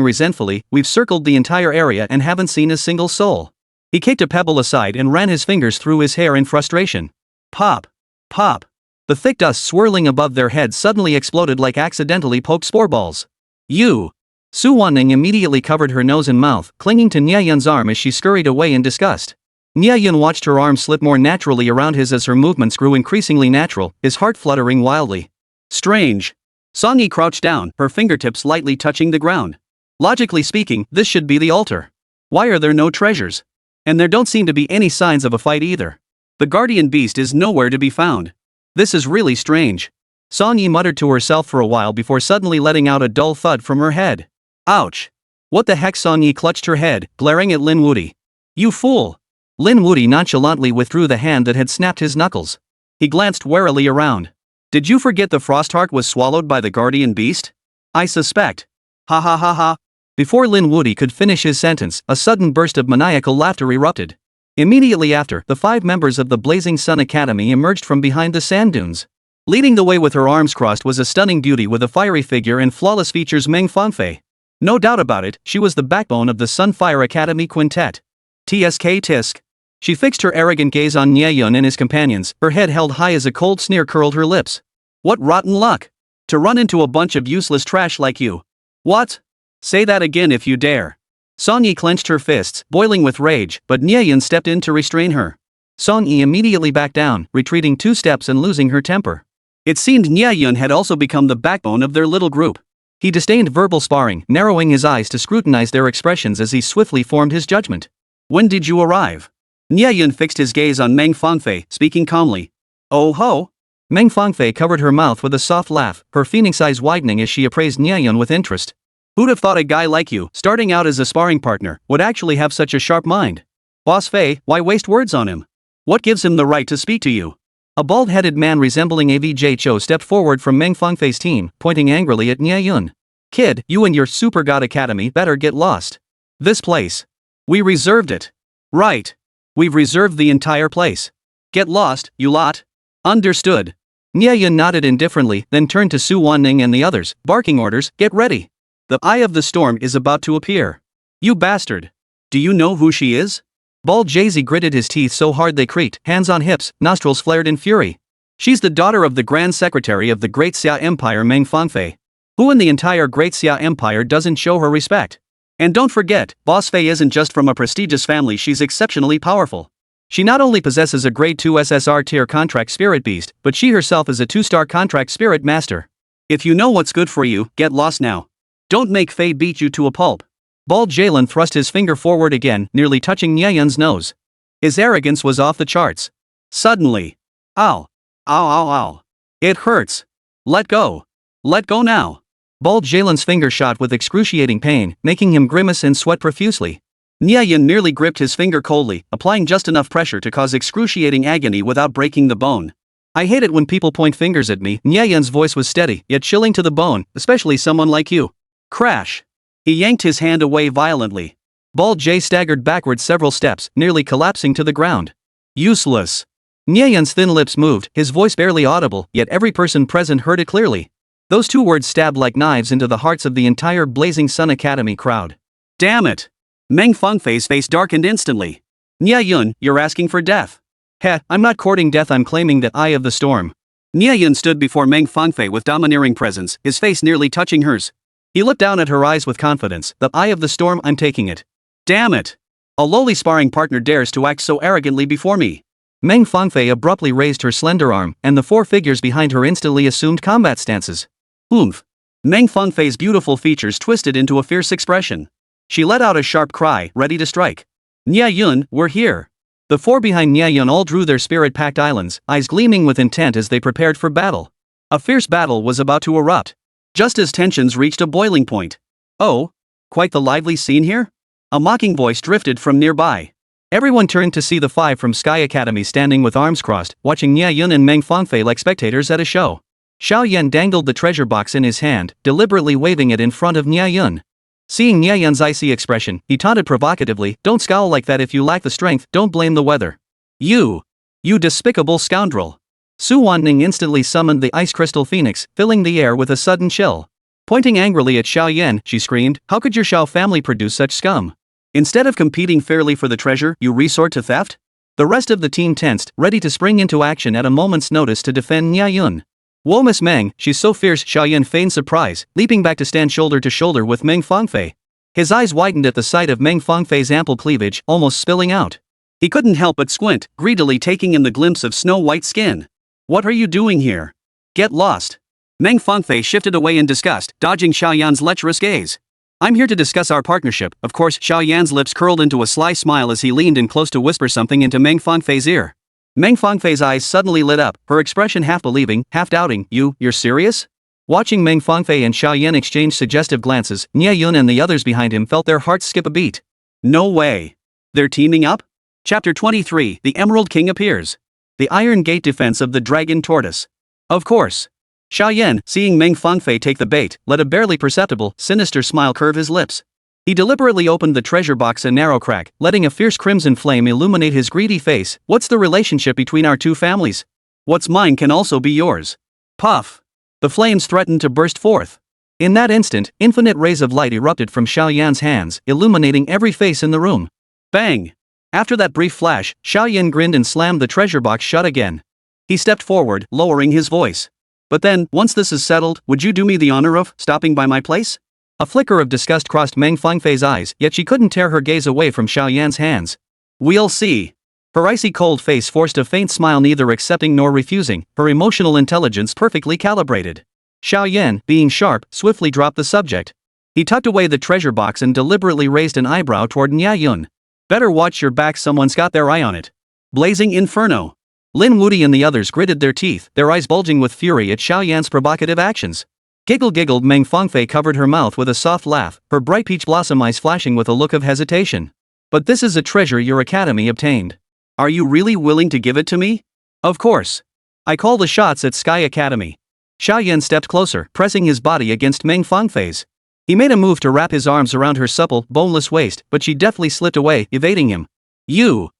resentfully, we've circled the entire area and haven't seen a single soul. He kicked a pebble aside and ran his fingers through his hair in frustration. Pop. Pop. The thick dust swirling above their heads suddenly exploded like accidentally poked spore balls. You. Su Wanning immediately covered her nose and mouth, clinging to Nie Yun's arm as she scurried away in disgust. Nie Yun watched her arm slip more naturally around his as her movements grew increasingly natural, his heart fluttering wildly. Strange. Song Yi crouched down, her fingertips lightly touching the ground. Logically speaking, this should be the altar. Why are there no treasures? And there don't seem to be any signs of a fight either. The guardian beast is nowhere to be found. This is really strange. Song Yi muttered to herself for a while before suddenly letting out a dull thud from her head. Ouch. What the heck? Song Yi clutched her head, glaring at Lin Wudi. You fool. Lin Wudi nonchalantly withdrew the hand that had snapped his knuckles. He glanced warily around. Did you forget the Frostheart was swallowed by the guardian beast? I suspect. Ha ha ha ha. Before Lin Wudi could finish his sentence, a sudden burst of maniacal laughter erupted. Immediately after, the 5 members of the Blazing Sun Academy emerged from behind the sand dunes. Leading the way with her arms crossed was a stunning beauty with a fiery figure and flawless features, Meng Fanfei. No doubt about it, she was the backbone of the Sunfire Academy Quintet. TSK Tisk. She fixed her arrogant gaze on Nie Yun and his companions, her head held high as a cold sneer curled her lips. What rotten luck! To run into a bunch of useless trash like you. What? Say that again if you dare. Song Yi clenched her fists, boiling with rage, but Nie Yun stepped in to restrain her. Song Yi immediately backed down, retreating 2 steps and losing her temper. It seemed Nie Yun had also become the backbone of their little group. He disdained verbal sparring, narrowing his eyes to scrutinize their expressions as he swiftly formed his judgment. When did you arrive? Nie Yun fixed his gaze on Meng Fanfei, speaking calmly. Oh ho! Meng Fanfei covered her mouth with a soft laugh, her phoenix eyes widening as she appraised Nie Yun with interest. Who'd have thought a guy like you, starting out as a sparring partner, would actually have such a sharp mind? Boss Fei, why waste words on him? What gives him the right to speak to you? A bald-headed man resembling AVJ Cho stepped forward from Meng Fanfei's team, pointing angrily at Nie Yun. Kid, you and your Super God Academy better get lost. This place. We reserved it. Right. We've reserved the entire place. Get lost, you lot. Understood. Nie Yun nodded indifferently, then turned to Su Wanning and the others, barking orders, get ready. The Eye of the Storm is about to appear. You bastard. Do you know who she is? Bald Jay-Z gritted his teeth so hard they creaked, hands on hips, nostrils flared in fury. She's the daughter of the Grand Secretary of the Great Xia Empire, Meng Fanfei. Who in the entire Great Xia Empire doesn't show her respect? And don't forget, Boss Fei isn't just from a prestigious family, she's exceptionally powerful. She not only possesses a grade 2 SSR tier contract spirit beast, but she herself is a 2-star contract spirit master. If you know what's good for you, get lost now. Don't make Fei beat you to a pulp. Bald Jalen thrust his finger forward again, nearly touching Nie Yun's nose. His arrogance was off the charts. Suddenly. Ow. Ow ow ow. It hurts. Let go. Let go now. Bald Jalen's finger shot with excruciating pain, making him grimace and sweat profusely. Nie Yun merely gripped his finger coldly, applying just enough pressure to cause excruciating agony without breaking the bone. I hate it when people point fingers at me. Nie Yun's voice was steady, yet chilling to the bone, especially someone like you. Crash. He yanked his hand away violently. Bald J staggered backward several steps, nearly collapsing to the ground. Useless. Nie Yun's thin lips moved, his voice barely audible, yet every person present heard it clearly. Those two words stabbed like knives into the hearts of the entire Blazing Sun Academy crowd. Damn it! Meng Fangfei's face darkened instantly. Nie Yun, you're asking for death. Heh, I'm not courting death, I'm claiming the Eye of the Storm. Nie Yun stood before Meng Fangfei with domineering presence, his face nearly touching hers. He looked down at her eyes with confidence. The Eye of the Storm, I'm taking it. Damn it! A lowly sparring partner dares to act so arrogantly before me. Meng Fangfei abruptly raised her slender arm, and the four figures behind her instantly assumed combat stances. Oomph! Meng Fangfei's beautiful features twisted into a fierce expression. She let out a sharp cry, ready to strike. Nie Yun, we're here. The four behind Nie Yun all drew their spirit-packed islands, eyes gleaming with intent as they prepared for battle. A fierce battle was about to erupt. Just as tensions reached a boiling point. Oh, quite the lively scene here? A mocking voice drifted from nearby. Everyone turned to see the five from Sky Academy standing with arms crossed, watching Nie Yun and Meng Fangfei like spectators at a show. Xiao Yan dangled the treasure box in his hand, deliberately waving it in front of Nie Yun. Seeing Nie Yun's icy expression, he taunted provocatively, "Don't scowl like that if you lack the strength, don't blame the weather." You despicable scoundrel. Su Wanning instantly summoned the ice crystal phoenix, filling the air with a sudden chill. Pointing angrily at Xiao Yan, she screamed, "How could your Xiao family produce such scum? Instead of competing fairly for the treasure, you resort to theft?" The rest of the team tensed, ready to spring into action at a moment's notice to defend Nie Yun. "Whoa, Miss Meng, she's so fierce," Xiao Yan feigned surprise, leaping back to stand shoulder to shoulder with Meng Fangfei. His eyes widened at the sight of Meng Fangfei's ample cleavage, almost spilling out. He couldn't help but squint, greedily taking in the glimpse of snow-white skin. "What are you doing here? Get lost." Meng Fangfei shifted away in disgust, dodging Xiao Yan's lecherous gaze. "I'm here to discuss our partnership." Of course, Xiao Yan's lips curled into a sly smile as he leaned in close to whisper something into Meng Fangfei's ear. Meng Fangfei's eyes suddenly lit up, her expression half believing, half doubting. You're serious?" Watching Meng Fangfei and Xiao Yan exchange suggestive glances, Nie Yun and the others behind him felt their hearts skip a beat. No way. They're teaming up? Chapter 23, The Emerald King Appears. The Iron Gate Defense of the Dragon Tortoise. Of course. Xiao Yan, seeing Meng Fangfei take the bait, let a barely perceptible, sinister smile curve his lips. He deliberately opened the treasure box a narrow crack, letting a fierce crimson flame illuminate his greedy face. "What's the relationship between our two families? What's mine can also be yours." Puff! The flames threatened to burst forth. In that instant, infinite rays of light erupted from Xiao Yan's hands, illuminating every face in the room. Bang! After that brief flash, Xiao Yan grinned and slammed the treasure box shut again. He stepped forward, lowering his voice. "But then, once this is settled, would you do me the honor of stopping by my place?" A flicker of disgust crossed Meng Fangfei's eyes, yet she couldn't tear her gaze away from Xiao Yan's hands. "We'll see." Her icy cold face forced a faint smile, neither accepting nor refusing, her emotional intelligence perfectly calibrated. Xiao Yan, being sharp, swiftly dropped the subject. He tucked away the treasure box and deliberately raised an eyebrow toward Nie Yun. "Better watch your back, someone's got their eye on it." Blazing inferno. Lin Wudi and the others gritted their teeth, their eyes bulging with fury at Xiao Yan's provocative actions. Giggled Meng Fangfei covered her mouth with a soft laugh, her bright peach blossom eyes flashing with a look of hesitation. "But this is a treasure your academy obtained. Are you really willing to give it to me?" "Of course. I call the shots at Sky Academy." Xiao Yan stepped closer, pressing his body against Meng Fangfei's. He made a move to wrap his arms around her supple, boneless waist, but she deftly slipped away, evading him. You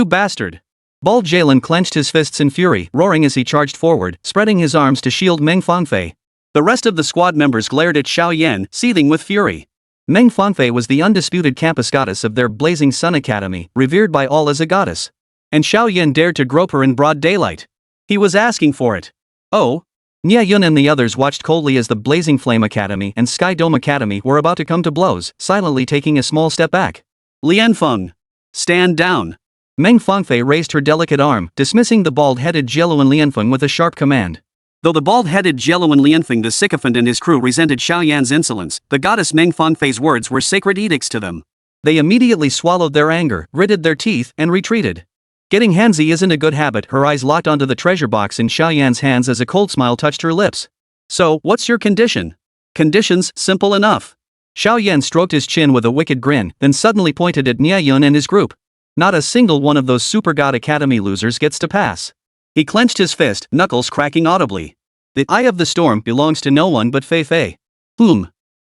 bastard." Bald Jalen clenched his fists in fury, roaring as he charged forward, spreading his arms to shield Meng Fangfei. The rest of the squad members glared at Xiao Yan, seething with fury. Meng Fangfei was the undisputed campus goddess of their Blazing Sun Academy, revered by all as a goddess. And Xiao Yan dared to grope her in broad daylight. He was asking for it. Oh? Nie Yun and the others watched coldly as the Blazing Flame Academy and Sky Dome Academy were about to come to blows, silently taking a small step back. "Lianfeng! Stand down!" Meng Fangfei raised her delicate arm, dismissing the bald-headed Jieluan Lianfeng with a sharp command. Though the bald-headed Jieluan Lianfeng the sycophant and his crew resented Xiao Yan's insolence, the goddess Meng Fangfei's words were sacred edicts to them. They immediately swallowed their anger, gritted their teeth, and retreated. Getting handsy isn't a good habit. Her eyes locked onto the treasure box in Xiao Yan's hands as a cold smile touched her lips. "So, what's your condition?" "Conditions, simple enough." Xiao Yan stroked his chin with a wicked grin, then suddenly pointed at Nie Yun and his group. "Not a single one of those Super God Academy losers gets to pass. He clenched his fist, knuckles cracking audibly. The eye of the storm belongs to no one but Fei Fei.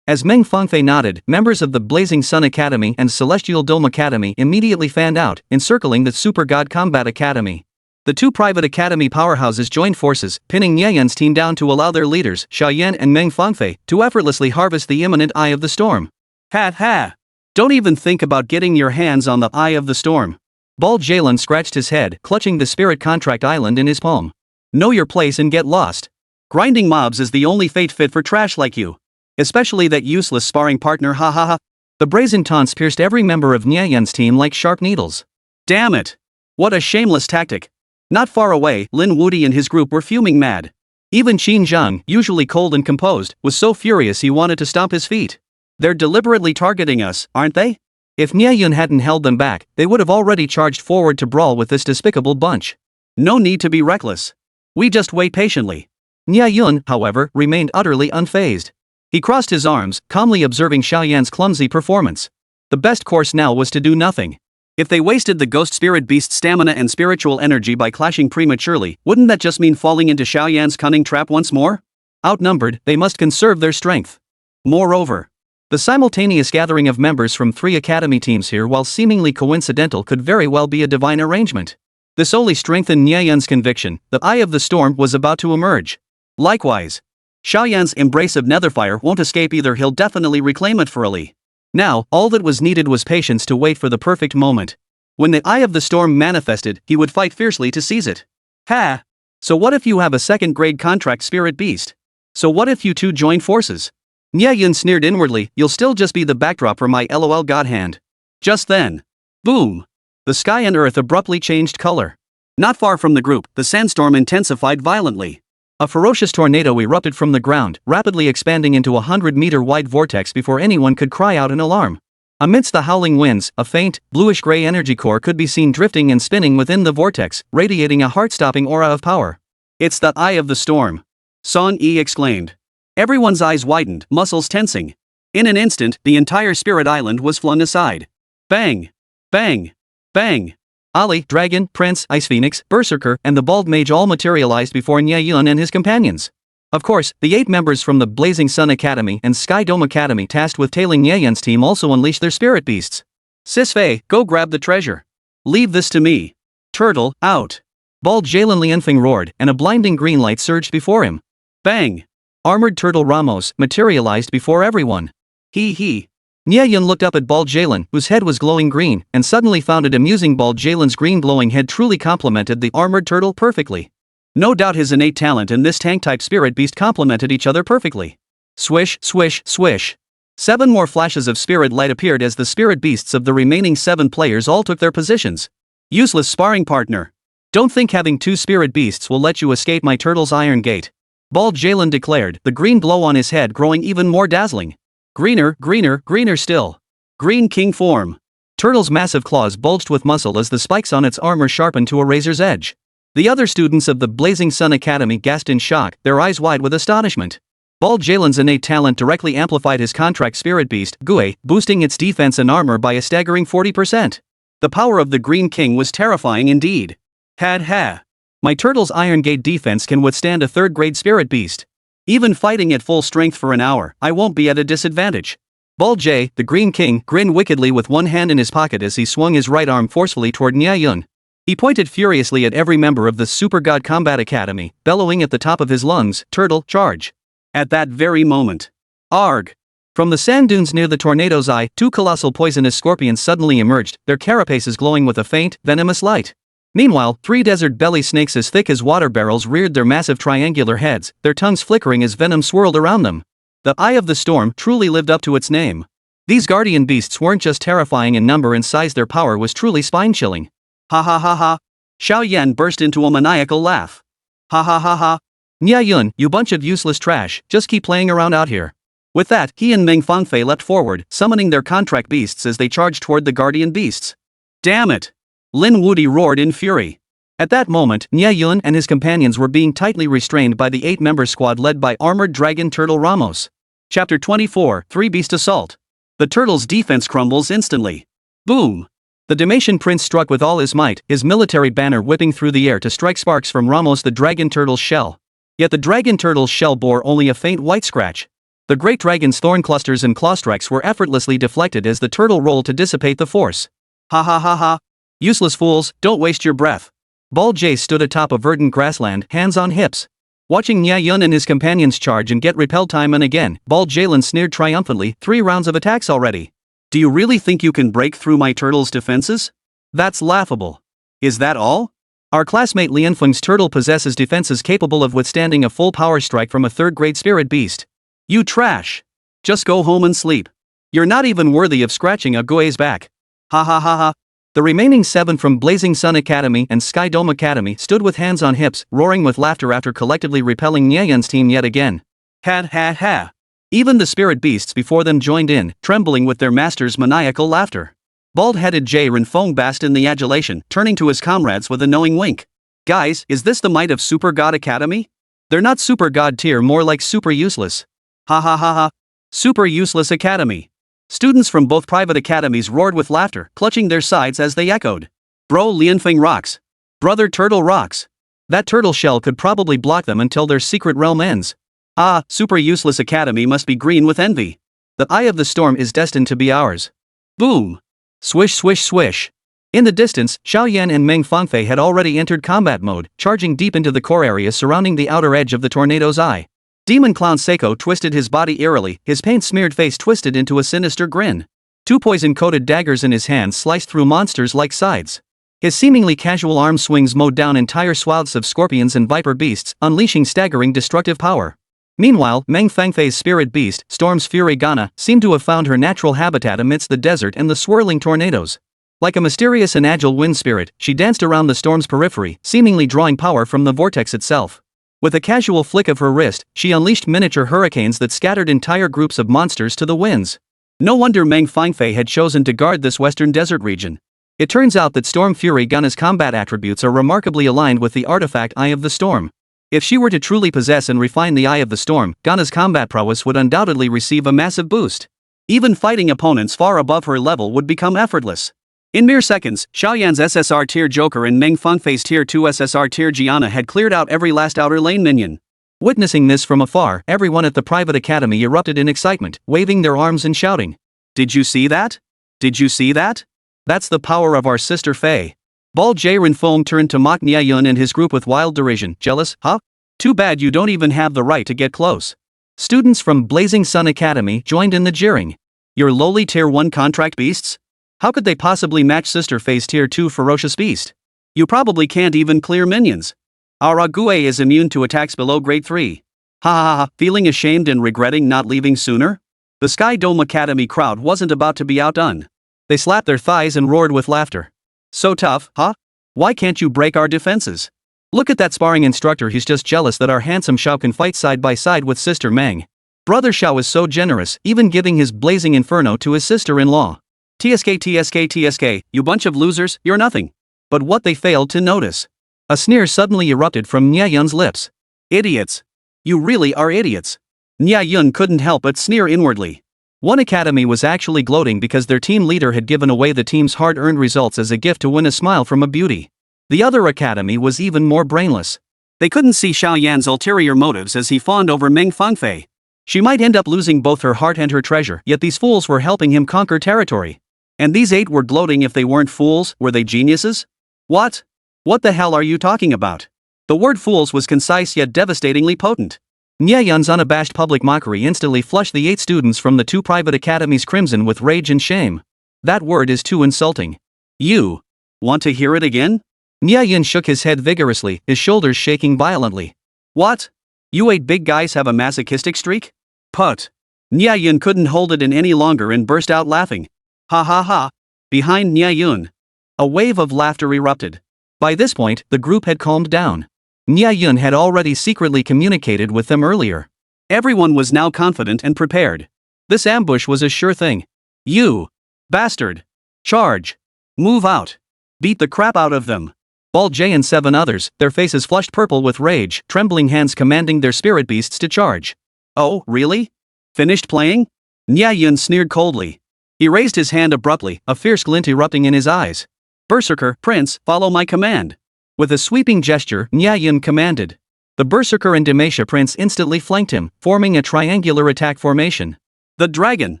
As Meng Fangfei nodded, members of the Blazing Sun Academy and Celestial Dome Academy immediately fanned out, encircling the Super God Combat Academy. The two private academy powerhouses joined forces, pinning Nie Yun's team down to allow their leaders, Xiaoyan and Meng Fangfei, to effortlessly harvest the imminent Eye of the Storm. Ha! Don't even think about getting your hands on the Eye of the Storm. Bald Jalen scratched his head, clutching the Spirit Contract Island in his palm. Know your place and get lost. Grinding mobs is the only fate fit for trash like you. Especially that useless sparring partner, ha ha ha. The brazen taunts pierced every member of Nie Yun's team like sharp needles. Damn it! What a shameless tactic. Not far away, Lin Wudi and his group were fuming mad. Even Qin Zhang, usually cold and composed, was so furious he wanted to stomp his feet. They're deliberately targeting us, aren't they? If Nie Yun hadn't held them back, they would have already charged forward to brawl with this despicable bunch. No need to be reckless. We just wait patiently. Nie Yun, however, remained utterly unfazed. He crossed his arms, calmly observing Xiaoyan's clumsy performance. The best course now was to do nothing. If they wasted the ghost spirit beast's stamina and spiritual energy by clashing prematurely, wouldn't that just mean falling into Xiaoyan's cunning trap once more? Outnumbered, they must conserve their strength. Moreover, the simultaneous gathering of members from 3 academy teams here, while seemingly coincidental, could very well be a divine arrangement. This only strengthened Nie Yun's conviction. The Eye of the Storm was about to emerge. Likewise, Xiaoyan's embrace of Netherfire won't escape either. He'll definitely reclaim it for Ali. Now, all that was needed was patience to wait for the perfect moment. When the Eye of the Storm manifested, he would fight fiercely to seize it. Ha! So what if you have a second-grade contract spirit beast? So what if you two join forces? Nie Yun sneered inwardly. You'll still just be the backdrop for my LOL god hand. Just then. Boom! The sky and earth abruptly changed color. Not far from the group, the sandstorm intensified violently. A ferocious tornado erupted from the ground, rapidly expanding into a 100-meter-wide vortex before anyone could cry out in alarm. Amidst the howling winds, a faint, bluish-gray energy core could be seen drifting and spinning within the vortex, radiating a heart-stopping aura of power. It's the Eye of the Storm. Son Yi exclaimed. Everyone's eyes widened, muscles tensing. In an instant, the entire spirit island was flung aside. Bang! Bang! Bang! Ali, Dragon, Prince, Ice Phoenix, Berserker, and the Bald Mage all materialized before Nie Yun and his companions. Of course, the 8 members from the Blazing Sun Academy and Sky Dome Academy tasked with tailing Nie Yun's team also unleashed their spirit beasts. Sis Fei, go grab the treasure. Leave this to me. Turtle, out. Bald Jalen Lianfeng roared, and a blinding green light surged before him. Bang! Armored Turtle Ramos materialized before everyone. He. Nie Yun looked up at Bald Jalen, whose head was glowing green, and suddenly found it amusing. Bald Jalen's green glowing head truly complemented the armored turtle perfectly. No doubt his innate talent and this tank-type spirit beast complemented each other perfectly. Swish, swish, swish. 7 more flashes of spirit light appeared as the spirit beasts of the remaining 7 players all took their positions. Useless sparring partner. Don't think having 2 spirit beasts will let you escape my turtle's iron gate. Bald Jalen declared, the green glow on his head growing even more dazzling. Greener, greener, greener still. Green King form. Turtle's massive claws bulged with muscle as the spikes on its armor sharpened to a razor's edge. The other students of the Blazing Sun Academy gasped in shock, their eyes wide with astonishment. Bald Jalen's innate talent directly amplified his contract spirit beast, Gue, boosting its defense and armor by a staggering 40%. The power of the Green King was terrifying indeed. Ha. My turtle's Iron Gate defense can withstand a 3rd-grade spirit beast. Even fighting at full strength for an hour, I won't be at a disadvantage. Bald J, the Green King, grinned wickedly with one hand in his pocket as he swung his right arm forcefully toward Nie Yun. He pointed furiously at every member of the Super God Combat Academy, bellowing at the top of his lungs, Turtle, charge. At that very moment. Arg! From the sand dunes near the tornado's eye, 2 colossal poisonous scorpions suddenly emerged, their carapaces glowing with a faint, venomous light. Meanwhile, 3 desert belly snakes as thick as water barrels reared their massive triangular heads, their tongues flickering as venom swirled around them. The Eye of the Storm truly lived up to its name. These guardian beasts weren't just terrifying in number and size, their power was truly spine-chilling. Ha ha ha ha. Xiaoyan burst into a maniacal laugh. Ha ha ha ha. Nie Yun, you bunch of useless trash, just keep playing around out here. With that, he and Meng Fangfei leapt forward, summoning their contract beasts as they charged toward the guardian beasts. Damn it! Lin Wudi roared in fury. At that moment, Nie Yun and his companions were being tightly restrained by the 8-member squad led by Armored Dragon Turtle Ramos. Chapter 24, 3 Beast Assault. The turtle's defense crumbles instantly. Boom! The Dalmatian prince struck with all his might, his military banner whipping through the air to strike sparks from Ramos the dragon turtle's shell. Yet the dragon turtle's shell bore only a faint white scratch. The great dragon's thorn clusters and claw strikes were effortlessly deflected as the turtle rolled to dissipate the force. Ha ha ha ha. Useless fools, don't waste your breath. Bald Jay stood atop a verdant grassland, hands on hips. Watching Nie Yun and his companions charge and get repelled time and again, Bald Jalen sneered triumphantly, 3 rounds of attacks already. Do you really think you can break through my turtle's defenses? That's laughable. Is that all? Our classmate Lianfeng's turtle possesses defenses capable of withstanding a full power strike from a 3rd-grade spirit beast. You trash. Just go home and sleep. You're not even worthy of scratching a Gui's back. Ha ha ha ha. The remaining 7 from Blazing Sun Academy and Sky Dome Academy stood with hands on hips, roaring with laughter after collectively repelling Nie Yun's team yet again. Ha ha ha. Even the spirit beasts before them joined in, trembling with their master's maniacal laughter. Bald-headed Jay Renfeng basked in the adulation, turning to his comrades with a knowing wink. Guys, is this the might of Super God Academy? They're not super god tier, more like super useless. Ha ha ha ha. Super useless academy. Students from both private academies roared with laughter, clutching their sides as they echoed. Bro, Lianfeng rocks. Brother Turtle rocks. That turtle shell could probably block them until their secret realm ends. Ah, super useless academy must be green with envy. The eye of the storm is destined to be ours. Boom. Swish swish swish. In the distance, Xiaoyan and Meng Fangfei had already entered combat mode, charging deep into the core area surrounding the outer edge of the tornado's eye. Demon Clown Seiko twisted his body eerily, his paint-smeared face twisted into a sinister grin. 2 poison-coated daggers in his hands sliced through monsters like sides. His seemingly casual arm swings mowed down entire swaths of scorpions and viper beasts, unleashing staggering destructive power. Meanwhile, Meng Fangfei's spirit beast, Storm's Fury Gana, seemed to have found her natural habitat amidst the desert and the swirling tornadoes. Like a mysterious and agile wind spirit, she danced around the storm's periphery, seemingly drawing power from the vortex itself. With a casual flick of her wrist, she unleashed miniature hurricanes that scattered entire groups of monsters to the winds. No wonder Meng Fangfei had chosen to guard this western desert region. It turns out that Storm Fury Gana's combat attributes are remarkably aligned with the artifact Eye of the Storm. If she were to truly possess and refine the Eye of the Storm, Gana's combat prowess would undoubtedly receive a massive boost. Even fighting opponents far above her level would become effortless. In mere seconds, Xiaoyan's SSR tier Joker and Meng Fangfei's tier 2 SSR tier Gianna had cleared out every last outer lane minion. Witnessing this from afar, everyone at the private academy erupted in excitement, waving their arms and shouting. Did you see that? Did you see that? That's the power of our sister Fei. Bald Jay Renfeng turned to mock Nie Yun and his group with wild derision. Jealous, huh? Too bad you don't even have the right to get close. Students from Blazing Sun Academy joined in the jeering. Your lowly tier 1 contract beasts? How could they possibly match Sister Fei's tier 2 ferocious beast? You probably can't even clear minions. Our Ague is immune to attacks below grade 3. Ha ha ha, feeling ashamed and regretting not leaving sooner? The Sky Dome Academy crowd wasn't about to be outdone. They slapped their thighs and roared with laughter. So tough, huh? Why can't you break our defenses? Look at that sparring instructor, he's just jealous that our handsome Xiao can fight side by side with Sister Meng. Brother Xiao is so generous, even giving his blazing inferno to his sister-in-law. TSK, you bunch of losers, you're nothing. But what they failed to notice. A sneer suddenly erupted from Nie Yun's lips. Idiots. You really are idiots. Nie Yun couldn't help but sneer inwardly. One academy was actually gloating because their team leader had given away the team's hard-earned results as a gift to win a smile from a beauty. The other academy was even more brainless. They couldn't see Xiaoyan's ulterior motives as he fawned over Meng Fangfei. She might end up losing both her heart and her treasure, yet these fools were helping him conquer territory. And these 8 were gloating. If they weren't fools, were they geniuses? What? What the hell are you talking about? The word fools was concise yet devastatingly potent. Nie Yun's unabashed public mockery instantly flushed the 8 students from the 2 private academies crimson with rage and shame. That word is too insulting. You want to hear it again? Nie Yun shook his head vigorously, his shoulders shaking violently. What? You 8 big guys have a masochistic streak? Put. Nie Yun couldn't hold it in any longer and burst out laughing. Ha ha ha. Behind Nie Yun. A wave of laughter erupted. By this point, the group had calmed down. Nie Yun had already secretly communicated with them earlier. Everyone was now confident and prepared. This ambush was a sure thing. You bastard. Charge. Move out. Beat the crap out of them. Bald Jay and 7 others, their faces flushed purple with rage, trembling hands commanding their spirit beasts to charge. Oh, really? Finished playing? Nie Yun sneered coldly. He raised his hand abruptly, a fierce glint erupting in his eyes. Berserker, Prince, follow my command. With a sweeping gesture, Nie Yun commanded. The Berserker and Demasha Prince instantly flanked him, forming a triangular attack formation. The dragon!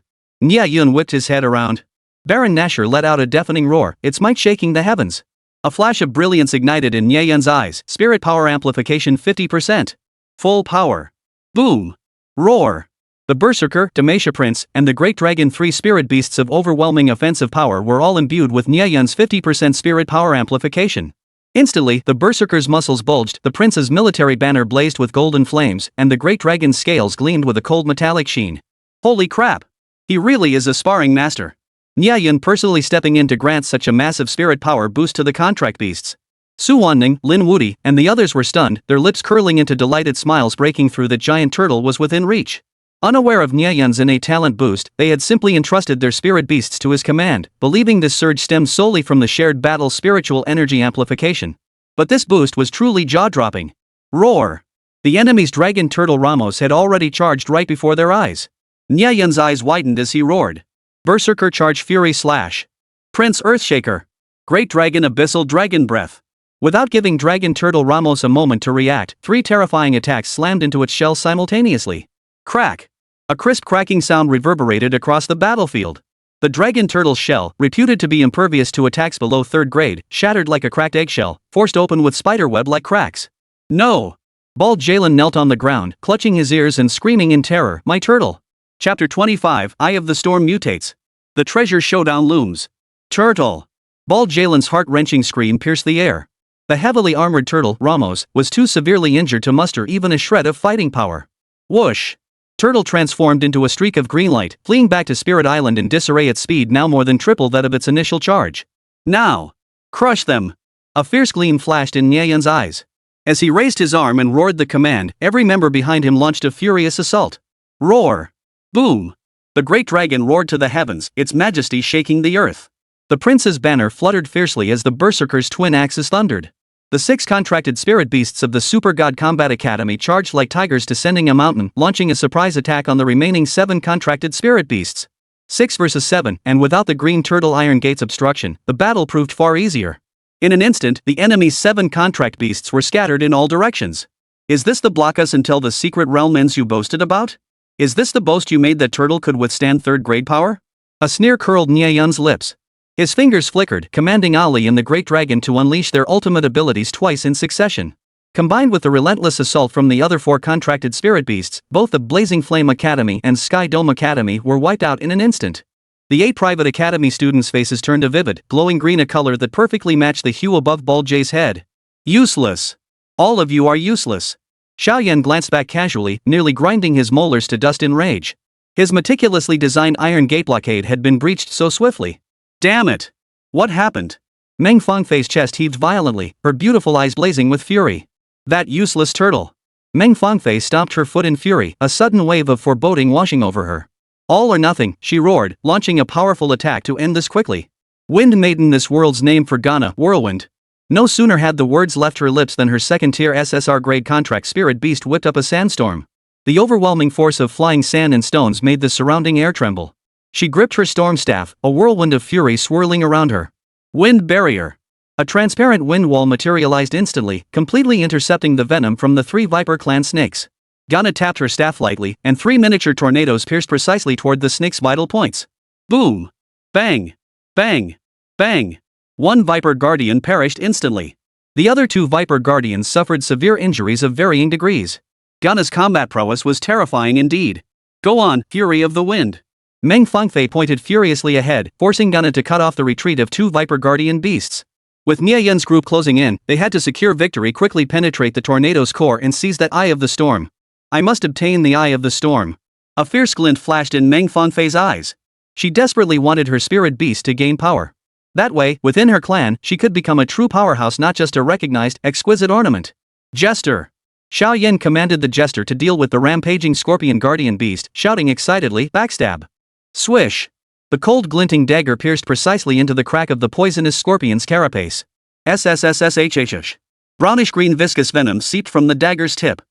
Nie Yun whipped his head around. Baron Nashor let out a deafening roar, its might shaking the heavens. A flash of brilliance ignited in Nie Yun's eyes, spirit power amplification 50%. Full power. Boom! Roar! The Berserker, Demasha Prince, and the Great Dragon, 3 spirit beasts of overwhelming offensive power, were all imbued with Nie Yun's 50% spirit power amplification. Instantly, the Berserker's muscles bulged, the Prince's military banner blazed with golden flames, and the Great Dragon's scales gleamed with a cold metallic sheen. Holy crap! He really is a sparring master. Nie Yun personally stepping in to grant such a massive spirit power boost to the contract beasts. Su Wanning, Lin Wudi, and the others were stunned, their lips curling into delighted smiles breaking through the giant turtle was within reach. Unaware of Nie Yun's innate talent boost, they had simply entrusted their spirit beasts to his command, believing this surge stemmed solely from the shared battle's spiritual energy amplification. But this boost was truly jaw-dropping. Roar! The enemy's dragon turtle Ramos had already charged right before their eyes. Nie Yun's eyes widened as he roared. Berserker Charge Fury Slash. Prince Earthshaker. Great Dragon Abyssal Dragon Breath. Without giving dragon turtle Ramos a moment to react, 3 terrifying attacks slammed into its shell simultaneously. Crack! A crisp cracking sound reverberated across the battlefield. The dragon turtle's shell, reputed to be impervious to attacks below 3rd grade, shattered like a cracked eggshell, forced open with spiderweb-like cracks. No! Bald Jalen knelt on the ground, clutching his ears and screaming in terror, "My turtle!" Chapter 25, Eye of the Storm mutates. The treasure showdown looms. Turtle! Bald Jalen's heart-wrenching scream pierced the air. The heavily armored turtle, Ramos, was too severely injured to muster even a shred of fighting power. Whoosh! Turtle transformed into a streak of green light, fleeing back to Spirit Island in disarray at speed now more than triple that of its initial charge. Now! Crush them! A fierce gleam flashed in Nie Yun's eyes. As he raised his arm and roared the command, every member behind him launched a furious assault. Roar! Boom! The great dragon roared to the heavens, its majesty shaking the earth. The prince's banner fluttered fiercely as the berserker's twin axes thundered. The 6 contracted spirit beasts of the Super God Combat Academy charged like tigers descending a mountain, launching a surprise attack on the remaining 7 contracted spirit beasts. 6 versus 7, and without the green turtle Iron Gate's obstruction, the battle proved far easier. In an instant, the enemy's 7 contract beasts were scattered in all directions. Is this the block us until the secret realm ends you boasted about? Is this the boast you made that turtle could withstand 3rd grade power? A sneer curled Nie Yun's lips. His fingers flickered, commanding Ali and the Great Dragon to unleash their ultimate abilities twice in succession. Combined with the relentless assault from the other 4 contracted spirit beasts, both the Blazing Flame Academy and Sky Dome Academy were wiped out in an instant. The 8 private academy students' faces turned a vivid, glowing green, a color that perfectly matched the hue above Bald Jay's head. Useless! All of you are useless! Xiaoyan glanced back casually, nearly grinding his molars to dust in rage. His meticulously designed Iron Gate blockade had been breached so swiftly. Damn it! What happened? Meng Fangfei's chest heaved violently, her beautiful eyes blazing with fury. That useless turtle! Meng Fangfei stomped her foot in fury, a sudden wave of foreboding washing over her. All or nothing, she roared, launching a powerful attack to end this quickly. Wind Maiden, this world's name for Ghana, Whirlwind. No sooner had the words left her lips than her 2nd-tier SSR grade contract spirit beast whipped up a sandstorm. The overwhelming force of flying sand and stones made the surrounding air tremble. She gripped her storm staff, a whirlwind of fury swirling around her. Wind barrier. A transparent wind wall materialized instantly, completely intercepting the venom from the 3 Viper clan snakes. Ghana tapped her staff lightly, and 3 miniature tornadoes pierced precisely toward the snake's vital points. Boom! Bang! Bang! Bang! 1 Viper Guardian perished instantly. The other 2 Viper Guardians suffered severe injuries of varying degrees. Ghana's combat prowess was terrifying indeed. Go on, Fury of the Wind! Meng Fangfei pointed furiously ahead, forcing Ghana to cut off the retreat of 2 Viper Guardian beasts. With Nie Yun's group closing in, they had to secure victory, quickly penetrate the tornado's core and seize that Eye of the Storm. I must obtain the Eye of the Storm. A fierce glint flashed in Meng Fangfei's eyes. She desperately wanted her spirit beast to gain power. That way, within her clan, she could become a true powerhouse, not just a recognized, exquisite ornament. Jester! Xiaoyan commanded the Jester to deal with the rampaging Scorpion Guardian beast, shouting excitedly, "Backstab!" Swish! The cold glinting dagger pierced precisely into the crack of the poisonous scorpion's carapace. SSSSHHH. Brownish-green viscous venom seeped from the dagger's tip.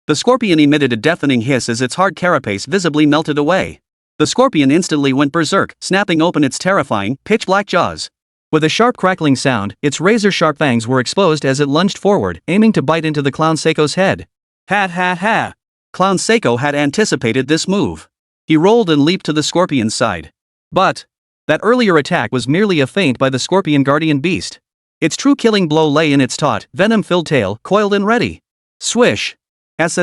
The scorpion emitted a deafening hiss as its hard carapace visibly melted away. The scorpion instantly went berserk, snapping open its terrifying, pitch-black jaws. With a sharp crackling sound, its razor-sharp fangs were exposed as it lunged forward, aiming to bite into the clown Seiko's head. Ha ha ha! Clown Seiko had anticipated this move. He rolled and leaped to the scorpion's side. But that earlier attack was merely a feint by the scorpion guardian beast. Its true killing blow lay in its taut, venom-filled tail, coiled and ready. Swish! The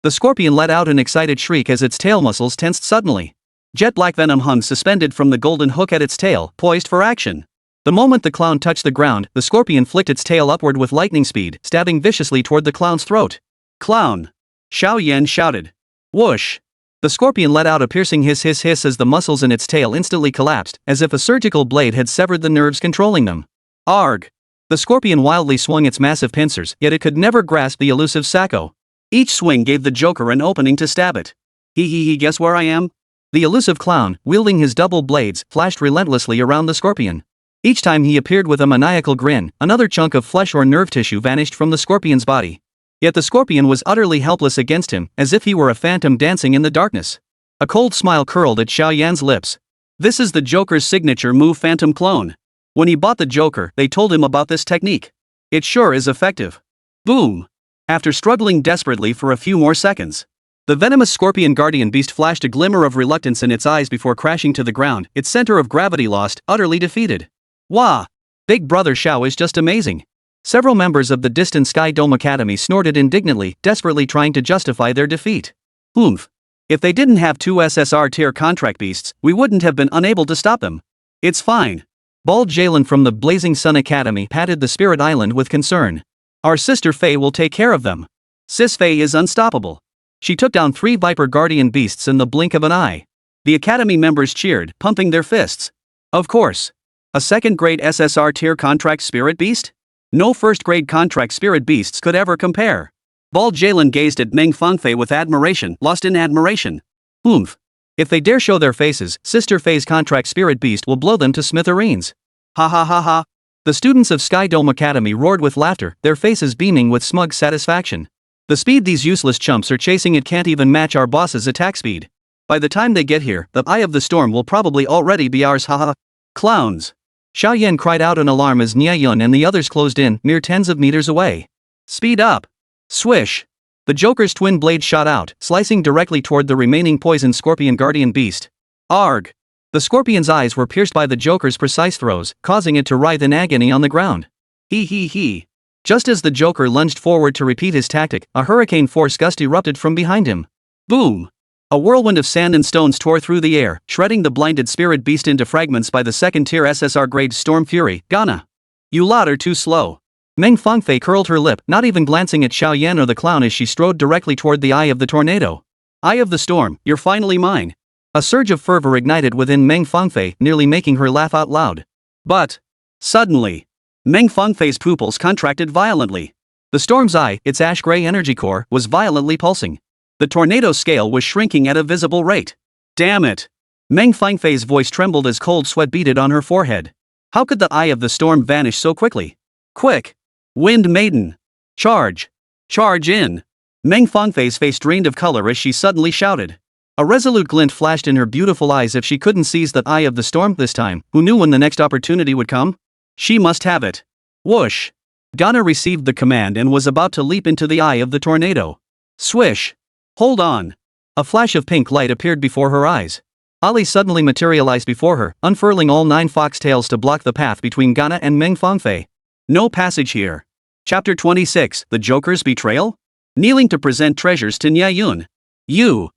scorpion let out an excited shriek as its tail muscles tensed suddenly. Jet black venom hung suspended from the golden hook at its tail, poised for action. The moment the clown touched the ground, the scorpion flicked its tail upward with lightning speed, stabbing viciously toward the clown's throat. Clown! Xiao Yan shouted. Whoosh! The scorpion let out a piercing hiss as the muscles in its tail instantly collapsed, as if a surgical blade had severed the nerves controlling them. Arg! The scorpion wildly swung its massive pincers, yet it could never grasp the elusive Sacco. Each swing gave the Joker an opening to stab it. Guess where I am? The elusive clown, wielding his double blades, flashed relentlessly around the scorpion. Each time he appeared with a maniacal grin, another chunk of flesh or nerve tissue vanished from the scorpion's body. Yet the scorpion was utterly helpless against him, as if he were a phantom dancing in the darkness. A cold smile curled at Xiao Yan's lips. This is the Joker's signature move, Phantom Clone. When he bought the Joker, they told him about this technique. It sure is effective. Boom! After struggling desperately for a few more seconds, the venomous scorpion guardian beast flashed a glimmer of reluctance in its eyes before crashing to the ground, its center of gravity lost, utterly defeated. Wah! Big Brother Xiao is just amazing. Several members of the distant Sky Dome Academy snorted indignantly, desperately trying to justify their defeat. Oomph! If they didn't have 2 SSR tier contract beasts, we wouldn't have been unable to stop them. It's fine. Bald Jalen from the Blazing Sun Academy patted the Spirit Island with concern. Our sister Faye will take care of them. Sis Faye is unstoppable. She took down 3 Viper Guardian beasts in the blink of an eye. The Academy members cheered, pumping their fists. Of course. A second-grade SSR tier contract spirit beast? No first-grade contract spirit beasts could ever compare. Bald Jalen gazed at Meng Fangfei with admiration, lost in admiration. Oomph. If they dare show their faces, Sister Faye's contract spirit beast will blow them to smithereens. Ha ha ha ha. The students of Sky Dome Academy roared with laughter, their faces beaming with smug satisfaction. The speed these useless chumps are chasing it can't even match our boss's attack speed. By the time they get here, the Eye of the Storm will probably already be ours, haha. Clowns! Xiao Yan cried out in alarm as Nie Yun and the others closed in, mere tens of meters away. Speed up! Swish! The Joker's twin blade shot out, slicing directly toward the remaining poison scorpion guardian beast. Arg! The scorpion's eyes were pierced by the Joker's precise throws, causing it to writhe in agony on the ground. He. Just as the Joker lunged forward to repeat his tactic, a hurricane force gust erupted from behind him. Boom! A whirlwind of sand and stones tore through the air, shredding the blinded spirit beast into fragments by the second-tier SSR grade Storm Fury, Ghana. You lot are too slow. Meng Fangfei curled her lip, not even glancing at Xiao Yan or the clown as she strode directly toward the Eye of the Tornado. Eye of the Storm, you're finally mine. A surge of fervor ignited within Meng Fangfei, nearly making her laugh out loud. But suddenly, Meng Fangfei's pupils contracted violently. The Storm's eye, its ash-gray energy core, was violently pulsing. The tornado scale was shrinking at a visible rate. Damn it! Meng Fangfei's voice trembled as cold sweat beaded on her forehead. How could the Eye of the Storm vanish so quickly? Quick! Wind Maiden! Charge! Charge in! Meng Fangfei's face drained of color as she suddenly shouted. A resolute glint flashed in her beautiful eyes. If she couldn't seize the Eye of the Storm this time, who knew when the next opportunity would come? She must have it. Whoosh! Ghana received the command and was about to leap into the Eye of the Tornado. Swish! Hold on! A flash of pink light appeared before her eyes. Ali suddenly materialized before her, unfurling all 9 foxtails to block the path between Ghana and Meng Fangfei. No passage here. Chapter 26, The Joker's Betrayal? Kneeling to present treasures to Nie Yun. You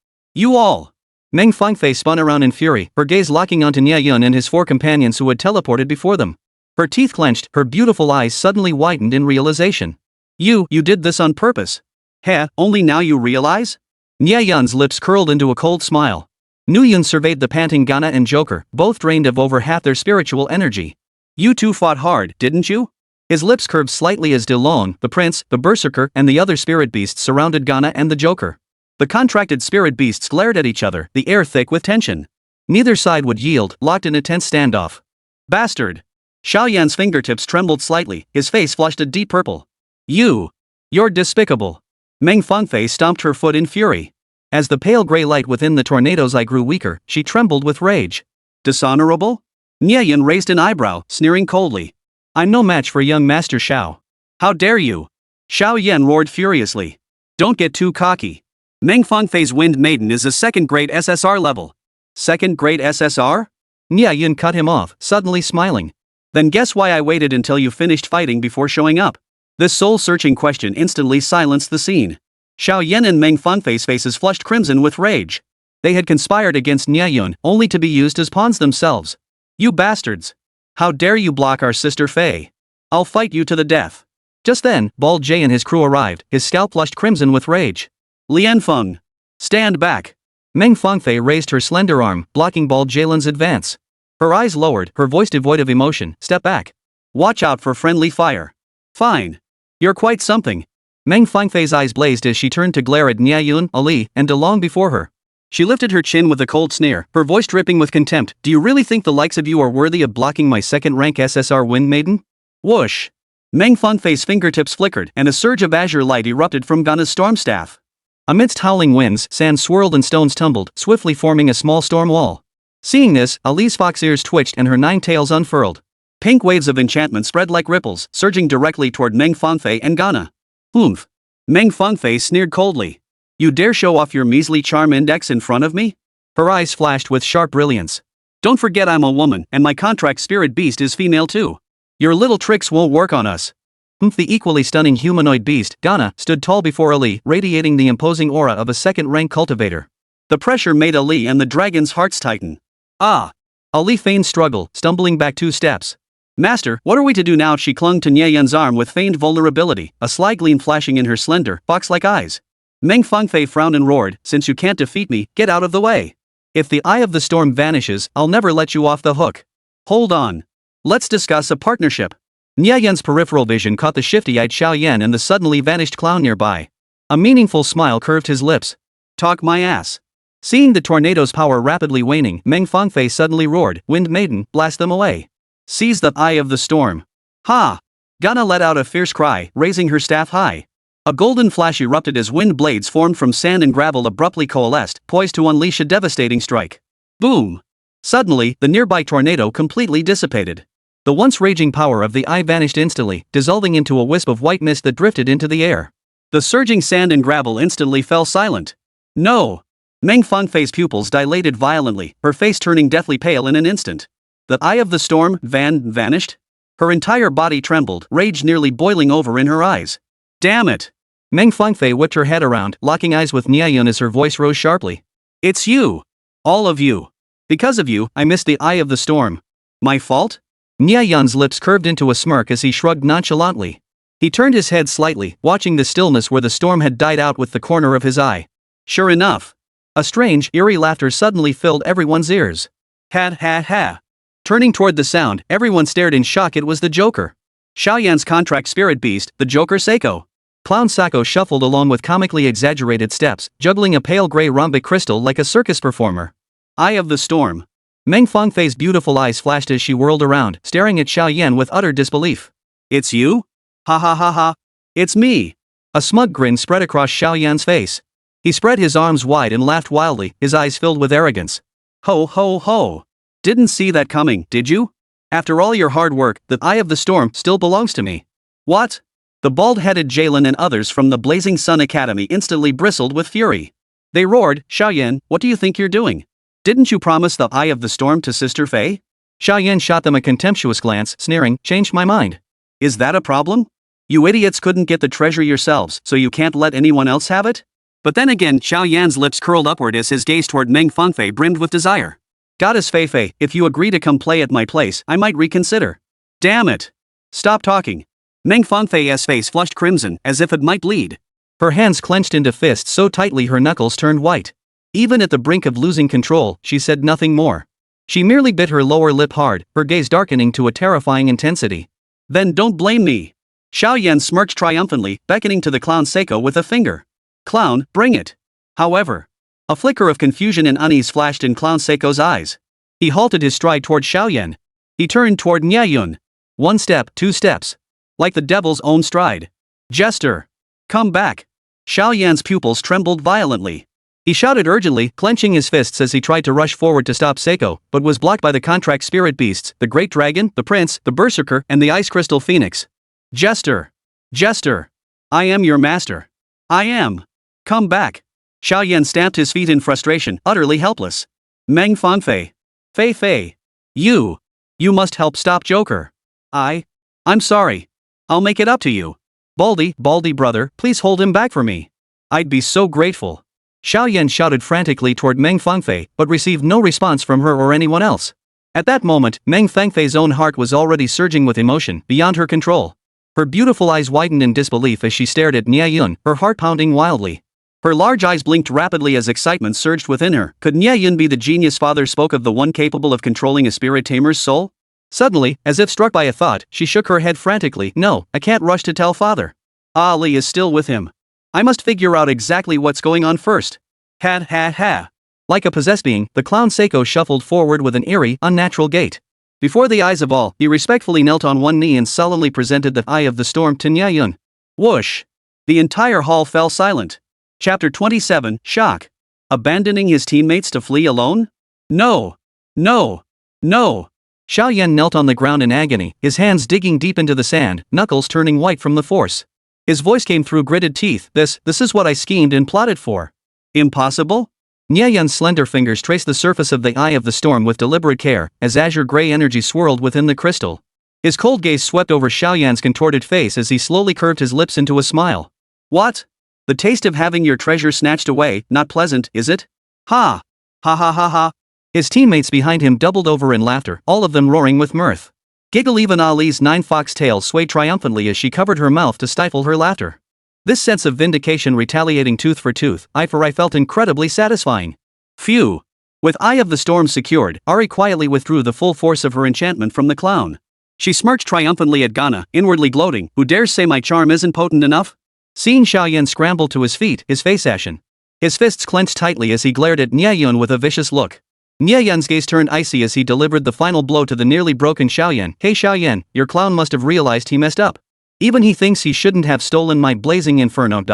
all! Meng Fangfei spun around in fury, her gaze locking onto Nie Yun and his 4 companions who had teleported before them. Her teeth clenched, her beautiful eyes suddenly widened in realization. You did this on purpose. Heh, only now you realize? Nie Yun's lips curled into a cold smile. Nie Yun surveyed the panting Ghana and Joker, both drained of over half their spiritual energy. You two fought hard, didn't you? His lips curved slightly as De Long, the prince, the berserker, and the other spirit beasts surrounded Ghana and the Joker. The contracted spirit beasts glared at each other, the air thick with tension. Neither side would yield, locked in a tense standoff. Bastard! Xiao Yan's fingertips trembled slightly, his face flushed a deep purple. You're despicable. Meng Fangfei stomped her foot in fury. As the pale gray light within the tornado's eye grew weaker, she trembled with rage. Dishonorable? Nie Yun raised an eyebrow, sneering coldly. I'm no match for young Master Xiao. How dare you? Xiao Yan roared furiously. Don't get too cocky. Meng Fangfei's Wind Maiden is a second-grade SSR level. Second-grade SSR? Nie Yun cut him off, suddenly smiling. Then guess why I waited until you finished fighting before showing up? This soul-searching question instantly silenced the scene. Xiao Yan and Meng Fangfei's faces flushed crimson with rage. They had conspired against Nie Yun, only to be used as pawns themselves. You bastards! How dare you block our sister Fei? I'll fight you to the death. Just then, Bald Jay and his crew arrived, his scalp flushed crimson with rage. Lian Feng! Stand back! Meng Fangfei raised her slender arm, blocking Bald Jalen's advance. Her eyes lowered, her voice devoid of emotion. Step back. Watch out for friendly fire. Fine. You're quite something. Meng Fangfei's eyes blazed as she turned to glare at Nie Yun, Ali, and De Long before her. She lifted her chin with a cold sneer, her voice dripping with contempt. Do you really think the likes of you are worthy of blocking my second-rank SSR Wind Maiden? Whoosh! Meng Fangfei's fingertips flickered, and a surge of azure light erupted from Gana's storm staff. Amidst howling winds, sand swirled and stones tumbled, swiftly forming a small storm wall. Seeing this, Ali's fox ears twitched and her 9 tails unfurled. Pink waves of enchantment spread like ripples, surging directly toward Meng Fangfei and Gana. Oomph! Meng Fangfei sneered coldly. You dare show off your measly charm index in front of me? Her eyes flashed with sharp brilliance. Don't forget I'm a woman, and my contract spirit beast is female too. Your little tricks won't work on us. The equally stunning humanoid beast, Gana, stood tall before Ali, radiating the imposing aura of a second-rank cultivator. The pressure made Ali and the dragon's hearts tighten. Ah! Ali feigned struggle, stumbling back 2 steps. Master, what are we to do now? She clung to Nie Yun's arm with feigned vulnerability, a sly gleam flashing in her slender, fox-like eyes. Meng Fangfei frowned and roared, since you can't defeat me, get out of the way. If the Eye of the Storm vanishes, I'll never let you off the hook. Hold on. Let's discuss a partnership. Nie Yun's peripheral vision caught the shifty-eyed Xiao Yan and the suddenly vanished clown nearby. A meaningful smile curved his lips. Talk my ass. Seeing the tornado's power rapidly waning, Meng Fangfei suddenly roared, Wind Maiden, blast them away. Seize the Eye of the Storm. Ha! Gana let out a fierce cry, raising her staff high. A golden flash erupted as wind blades formed from sand and gravel abruptly coalesced, poised to unleash a devastating strike. Boom! Suddenly, the nearby tornado completely dissipated. The once raging power of the eye vanished instantly, dissolving into a wisp of white mist that drifted into the air. The surging sand and gravel instantly fell silent. No! Meng Fangfei's pupils dilated violently, her face turning deathly pale in an instant. The Eye of the Storm vanished? Her entire body trembled, rage nearly boiling over in her eyes. Damn it! Meng Fangfei whipped her head around, locking eyes with Nie Yun as her voice rose sharply. It's you! All of you! Because of you, I missed the Eye of the Storm. My fault? Nie Yun's lips curved into a smirk as he shrugged nonchalantly. He turned his head slightly, watching the stillness where the storm had died out with the corner of his eye. Sure enough. A strange, eerie laughter suddenly filled everyone's ears. Ha ha ha. Turning toward the sound, everyone stared in shock. It was the Joker. Xiao Yan's contract spirit beast, the Joker Seiko. Clown Sako shuffled along with comically exaggerated steps, juggling a pale gray rhombic crystal like a circus performer. Eye of the Storm. Meng Fangfei's beautiful eyes flashed as she whirled around, staring at Xiao Yan with utter disbelief. It's you? Ha ha ha ha. It's me. A smug grin spread across Xiao Yan's face. He spread his arms wide and laughed wildly, his eyes filled with arrogance. Ho ho ho. Didn't see that coming, did you? After all your hard work, the Eye of the Storm still belongs to me. What? The bald-headed Jalen and others from the Blazing Sun Academy instantly bristled with fury. They roared, Xiao Yan, what do you think you're doing? Didn't you promise the Eye of the Storm to Sister Fei? Xiao Yan shot them a contemptuous glance, sneering, changed my mind. Is that a problem? You idiots couldn't get the treasure yourselves, so you can't let anyone else have it? But then again, Xiao Yan's lips curled upward as his gaze toward Meng Fangfei brimmed with desire. Goddess Fei Fei, if you agree to come play at my place, I might reconsider. Damn it! Stop talking. Meng Fangfei's face flushed crimson, as if it might bleed. Her hands clenched into fists so tightly her knuckles turned white. Even at the brink of losing control, she said nothing more. She merely bit her lower lip hard, her gaze darkening to a terrifying intensity. Then don't blame me. Xiao Yan smirked triumphantly, beckoning to the clown Seiko with a finger. Clown, bring it. However, a flicker of confusion and unease flashed in Clown Seiko's eyes. He halted his stride toward Xiao Yan. He turned toward Nie Yun. 1 step, 2 steps. Like the devil's own stride. Jester! Come back! Xiao Yan's pupils trembled violently. He shouted urgently, clenching his fists as he tried to rush forward to stop Seiko, but was blocked by the contract spirit beasts, the Great Dragon, the Prince, the Berserker, and the Ice Crystal Phoenix. Jester! Jester! I am your master. I am. Come back. Xiao Yan stamped his feet in frustration, utterly helpless. Meng Fangfei. Fei Fei. You must help stop Joker. I'm sorry. I'll make it up to you. Baldy brother, please hold him back for me. I'd be so grateful. Xiao Yan shouted frantically toward Meng Fangfei, but received no response from her or anyone else. At that moment, Meng Fangfei's own heart was already surging with emotion, beyond her control. Her beautiful eyes widened in disbelief as she stared at Nie Yun, her heart pounding wildly. Her large eyes blinked rapidly as excitement surged within her. Could Nie Yun be the genius father spoke of, the one capable of controlling a spirit tamer's soul? Suddenly, as if struck by a thought, she shook her head frantically. No, I can't rush to tell father. Ahri is still with him. I must figure out exactly what's going on first. Ha. Like a possessed being, the clown Seiko shuffled forward with an eerie, unnatural gait. Before the eyes of all, he respectfully knelt on one knee and solemnly presented the Eye of the Storm to Nie Yun. Whoosh! The entire hall fell silent. Chapter 27, Shock. Abandoning his teammates to flee alone? No! Xiao Yan knelt on the ground in agony, his hands digging deep into the sand, knuckles turning white from the force. His voice came through gritted teeth. This is what I schemed and plotted for. Impossible? Nie Yun's slender fingers traced the surface of the Eye of the Storm with deliberate care, as azure-gray energy swirled within the crystal. His cold gaze swept over Xiao Yan's contorted face as he slowly curved his lips into a smile. What? The taste of having your treasure snatched away, not pleasant, is it? Ha! Ha. His teammates behind him doubled over in laughter, all of them roaring with mirth. Giggle, even Ali's 9-fox tail swayed triumphantly as she covered her mouth to stifle her laughter. This sense of vindication, retaliating tooth for tooth, eye for eye, felt incredibly satisfying. Phew! With Eye of the Storm secured, Ahri quietly withdrew the full force of her enchantment from the clown. She smirked triumphantly at Ghana, inwardly gloating, who dares say my charm isn't potent enough? Seeing Xiao Yan scramble to his feet, his face ashen. His fists clenched tightly as he glared at Nie Yun with a vicious look. Nie Yun's gaze turned icy as he delivered the final blow to the nearly broken Xiao Yan. Hey Xiao Yan, your clown must have realized he messed up. Even he thinks he shouldn't have stolen my blazing inferno.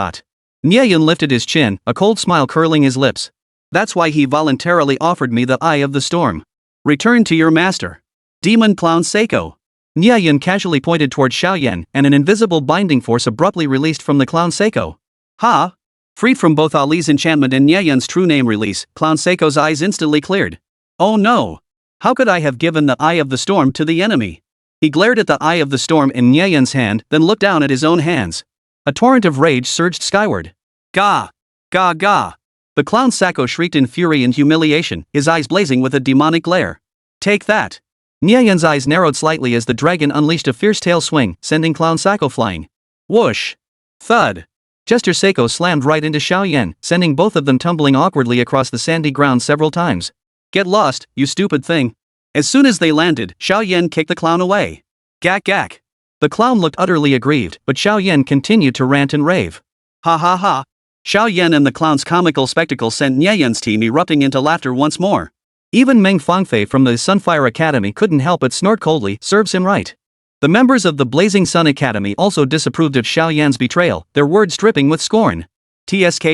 Nie Yun lifted his chin, a cold smile curling his lips. That's why he voluntarily offered me the Eye of the Storm. Return to your master. Demon clown Seiko. Nie Yun casually pointed toward Xiao Yan, and an invisible binding force abruptly released from the clown Seiko. Ha! Freed from both Ali's enchantment and Nie Yun's true name release, clown Seiko's eyes instantly cleared. Oh no! How could I have given the Eye of the Storm to the enemy? He glared at the Eye of the Storm in Nie Yun's hand, then looked down at his own hands. A torrent of rage surged skyward. Ga! The clown Sako shrieked in fury and humiliation, his eyes blazing with a demonic glare. Take that! Nie Yun's eyes narrowed slightly as the dragon unleashed a fierce tail swing, sending clown Sako flying. Whoosh! Thud! Jester Seiko slammed right into Xiao Yan, sending both of them tumbling awkwardly across the sandy ground several times. Get lost, you stupid thing! As soon as they landed, Xiao Yan kicked the clown away. Gak. The clown looked utterly aggrieved, but Xiao Yan continued to rant and rave. Ha. Xiao Yan and the clown's comical spectacle sent Nie Yun's team erupting into laughter once more. Even Meng Fangfei from the Sunfire Academy couldn't help but snort coldly. Serves him right. The members of the Blazing Sun Academy also disapproved of Xiao Yan's betrayal, their words dripping with scorn. TSK.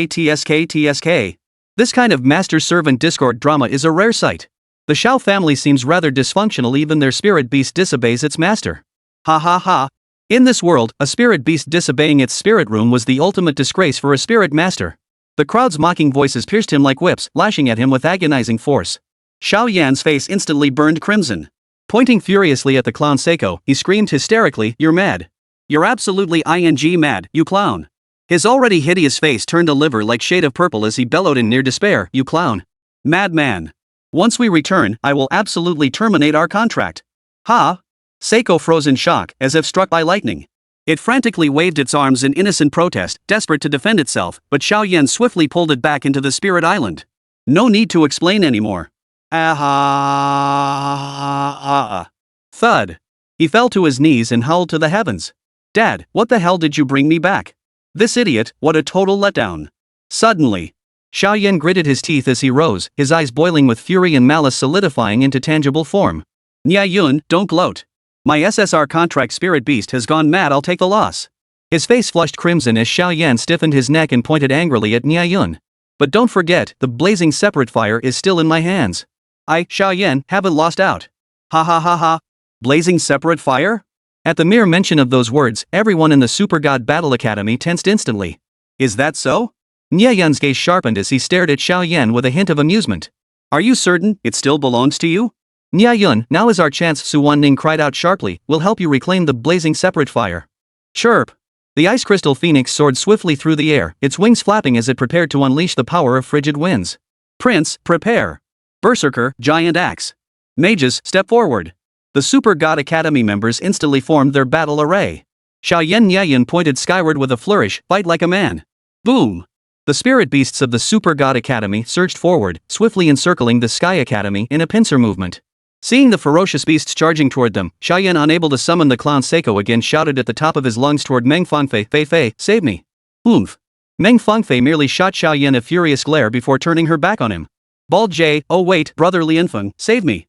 This kind of master-servant discord drama is a rare sight. The Xiao family seems rather dysfunctional, even their spirit beast disobeys its master. Ha. In this world, a spirit beast disobeying its spirit room was the ultimate disgrace for a spirit master. The crowd's mocking voices pierced him like whips, lashing at him with agonizing force. Xiao Yan's face instantly burned crimson. Pointing furiously at the clown Seiko, he screamed hysterically, "You're mad. You're absolutely mad, you clown." His already hideous face turned a liver-like shade of purple as he bellowed in near despair, "You clown. Madman. Once we return, I will absolutely terminate our contract." Ha! Seiko froze in shock, as if struck by lightning. It frantically waved its arms in innocent protest, desperate to defend itself, but Xiao Yan swiftly pulled it back into the spirit island. No need to explain anymore. Thud. He fell to his knees and howled to the heavens. Dad, what the hell did you bring me back? This idiot, what a total letdown. Suddenly, Xiao Yan gritted his teeth as he rose, his eyes boiling with fury and malice solidifying into tangible form. Nie Yun, don't gloat. My SSR contract spirit beast has gone mad, I'll take the loss. His face flushed crimson as Xiao Yan stiffened his neck and pointed angrily at Nie Yun. But don't forget, the blazing separate fire is still in my hands. I, Xiao Yan, haven't lost out. Ha ha ha ha. Blazing separate fire? At the mere mention of those words, everyone in the Super God Battle Academy tensed instantly. Is that so? Nie Yun's gaze sharpened as he stared at Xiao Yan with a hint of amusement. Are you certain it still belongs to you? Nie Yun, now is our chance, Su Wanning cried out sharply, we'll help you reclaim the blazing separate fire. Chirp. The ice crystal phoenix soared swiftly through the air, its wings flapping as it prepared to unleash the power of frigid winds. Prince, prepare. Berserker, giant axe. Mages, step forward. The Super God Academy members instantly formed their battle array. Xiao Yan Nie Yun pointed skyward with a flourish, fight like a man. Boom! The spirit beasts of the Super God Academy surged forward, swiftly encircling the Sky Academy in a pincer movement. Seeing the ferocious beasts charging toward them, Xiao Yan, unable to summon the clown Seiko again, shouted at the top of his lungs toward Meng Fangfei, Fei, save me. Oomph. Meng Fangfei merely shot Xiao Yan a furious glare before turning her back on him. Bald J, oh wait, brother Lianfeng, save me.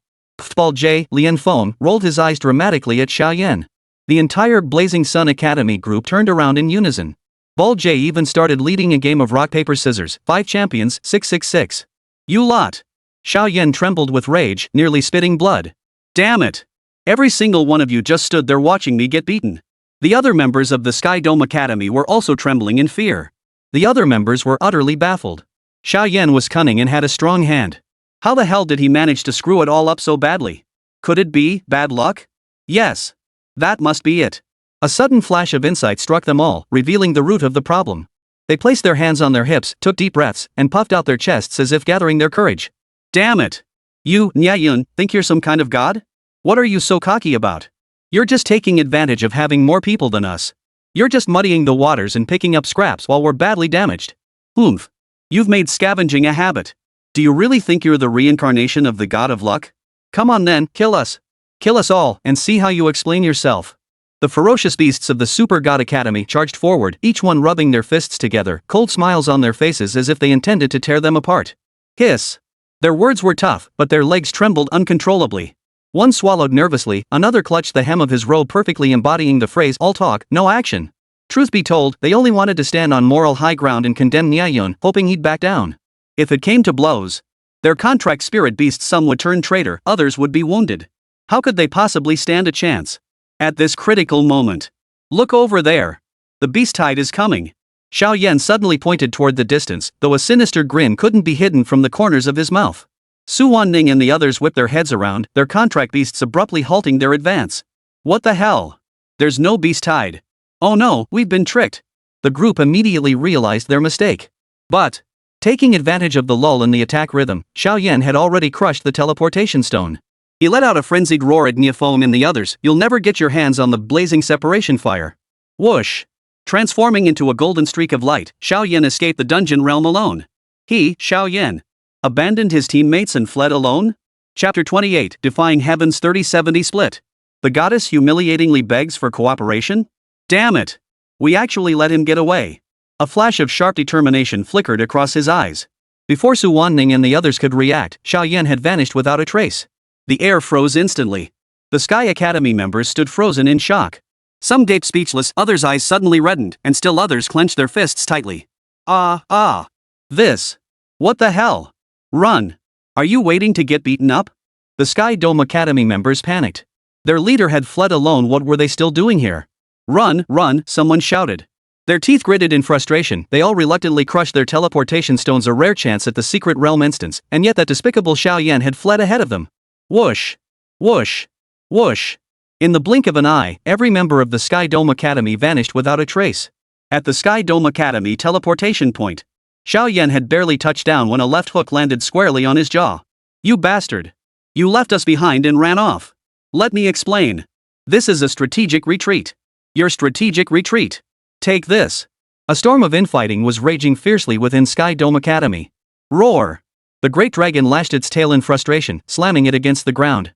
Bald J, Lianfeng, rolled his eyes dramatically at Xiao Yan. The entire Blazing Sun Academy group turned around in unison. Bald J even started leading a game of rock paper scissors, 5 champions, 666. You lot. Xiao Yan trembled with rage, nearly spitting blood. Damn it! Every single one of you just stood there watching me get beaten. The other members of the Sky Dome Academy were also trembling in fear. The other members were utterly baffled. Xiao Yan was cunning and had a strong hand. How the hell did he manage to screw it all up so badly? Could it be bad luck? Yes. That must be it. A sudden flash of insight struck them all, revealing the root of the problem. They placed their hands on their hips, took deep breaths, and puffed out their chests as if gathering their courage. Damn it! You, Nie Yun, think you're some kind of god? What are you so cocky about? You're just taking advantage of having more people than us. You're just muddying the waters and picking up scraps while we're badly damaged. Oomph. You've made scavenging a habit. Do you really think you're the reincarnation of the god of luck? Come on then, kill us. Kill us all, and see how you explain yourself. The ferocious beasts of the Super God Academy charged forward, each one rubbing their fists together, cold smiles on their faces as if they intended to tear them apart. Hiss. Their words were tough, but their legs trembled uncontrollably. One swallowed nervously, another clutched the hem of his robe, perfectly embodying the phrase, all talk, no action. Truth be told, they only wanted to stand on moral high ground and condemn Nie Yun, hoping he'd back down. If it came to blows, their contract spirit beasts, some would turn traitor, others would be wounded. How could they possibly stand a chance? At this critical moment. Look over there. The beast tide is coming. Xiao Yan suddenly pointed toward the distance, though a sinister grin couldn't be hidden from the corners of his mouth. Su Wanning and the others whipped their heads around, their contract beasts abruptly halting their advance. What the hell? There's no beast tide. Oh no, we've been tricked. The group immediately realized their mistake. But, taking advantage of the lull in the attack rhythm, Xiao Yan had already crushed the teleportation stone. He let out a frenzied roar at Nie Foam and the others, you'll never get your hands on the blazing separation fire. Whoosh! Transforming into a golden streak of light, Xiao Yan escaped the dungeon realm alone. He, Xiao Yan, abandoned his teammates and fled alone? Chapter 28, Defying Heaven's 30-70 Split. The goddess humiliatingly begs for cooperation? Damn it! We actually let him get away. A flash of sharp determination flickered across his eyes. Before Su Wanning and the others could react, Xiao Yan had vanished without a trace. The air froze instantly. The Sky Academy members stood frozen in shock. Some gaped speechless, others' eyes suddenly reddened, and still others clenched their fists tightly. This. What the hell? Run. Are you waiting to get beaten up? The Sky Dome Academy members panicked. Their leader had fled alone. What were they still doing here? Run, run, someone shouted. Their teeth gritted in frustration, they all reluctantly crushed their teleportation stones, a rare chance at the secret realm instance, and yet that despicable Xiao Yan had fled ahead of them. Whoosh! Whoosh! Whoosh! In the blink of an eye, every member of the Sky Dome Academy vanished without a trace. At the Sky Dome Academy teleportation point, Xiao Yan had barely touched down when a left hook landed squarely on his jaw. You bastard! You left us behind and ran off. Let me explain. This is a strategic retreat. Your strategic retreat. Take this. A storm of infighting was raging fiercely within Sky Dome Academy. Roar! The great dragon lashed its tail in frustration, slamming it against the ground.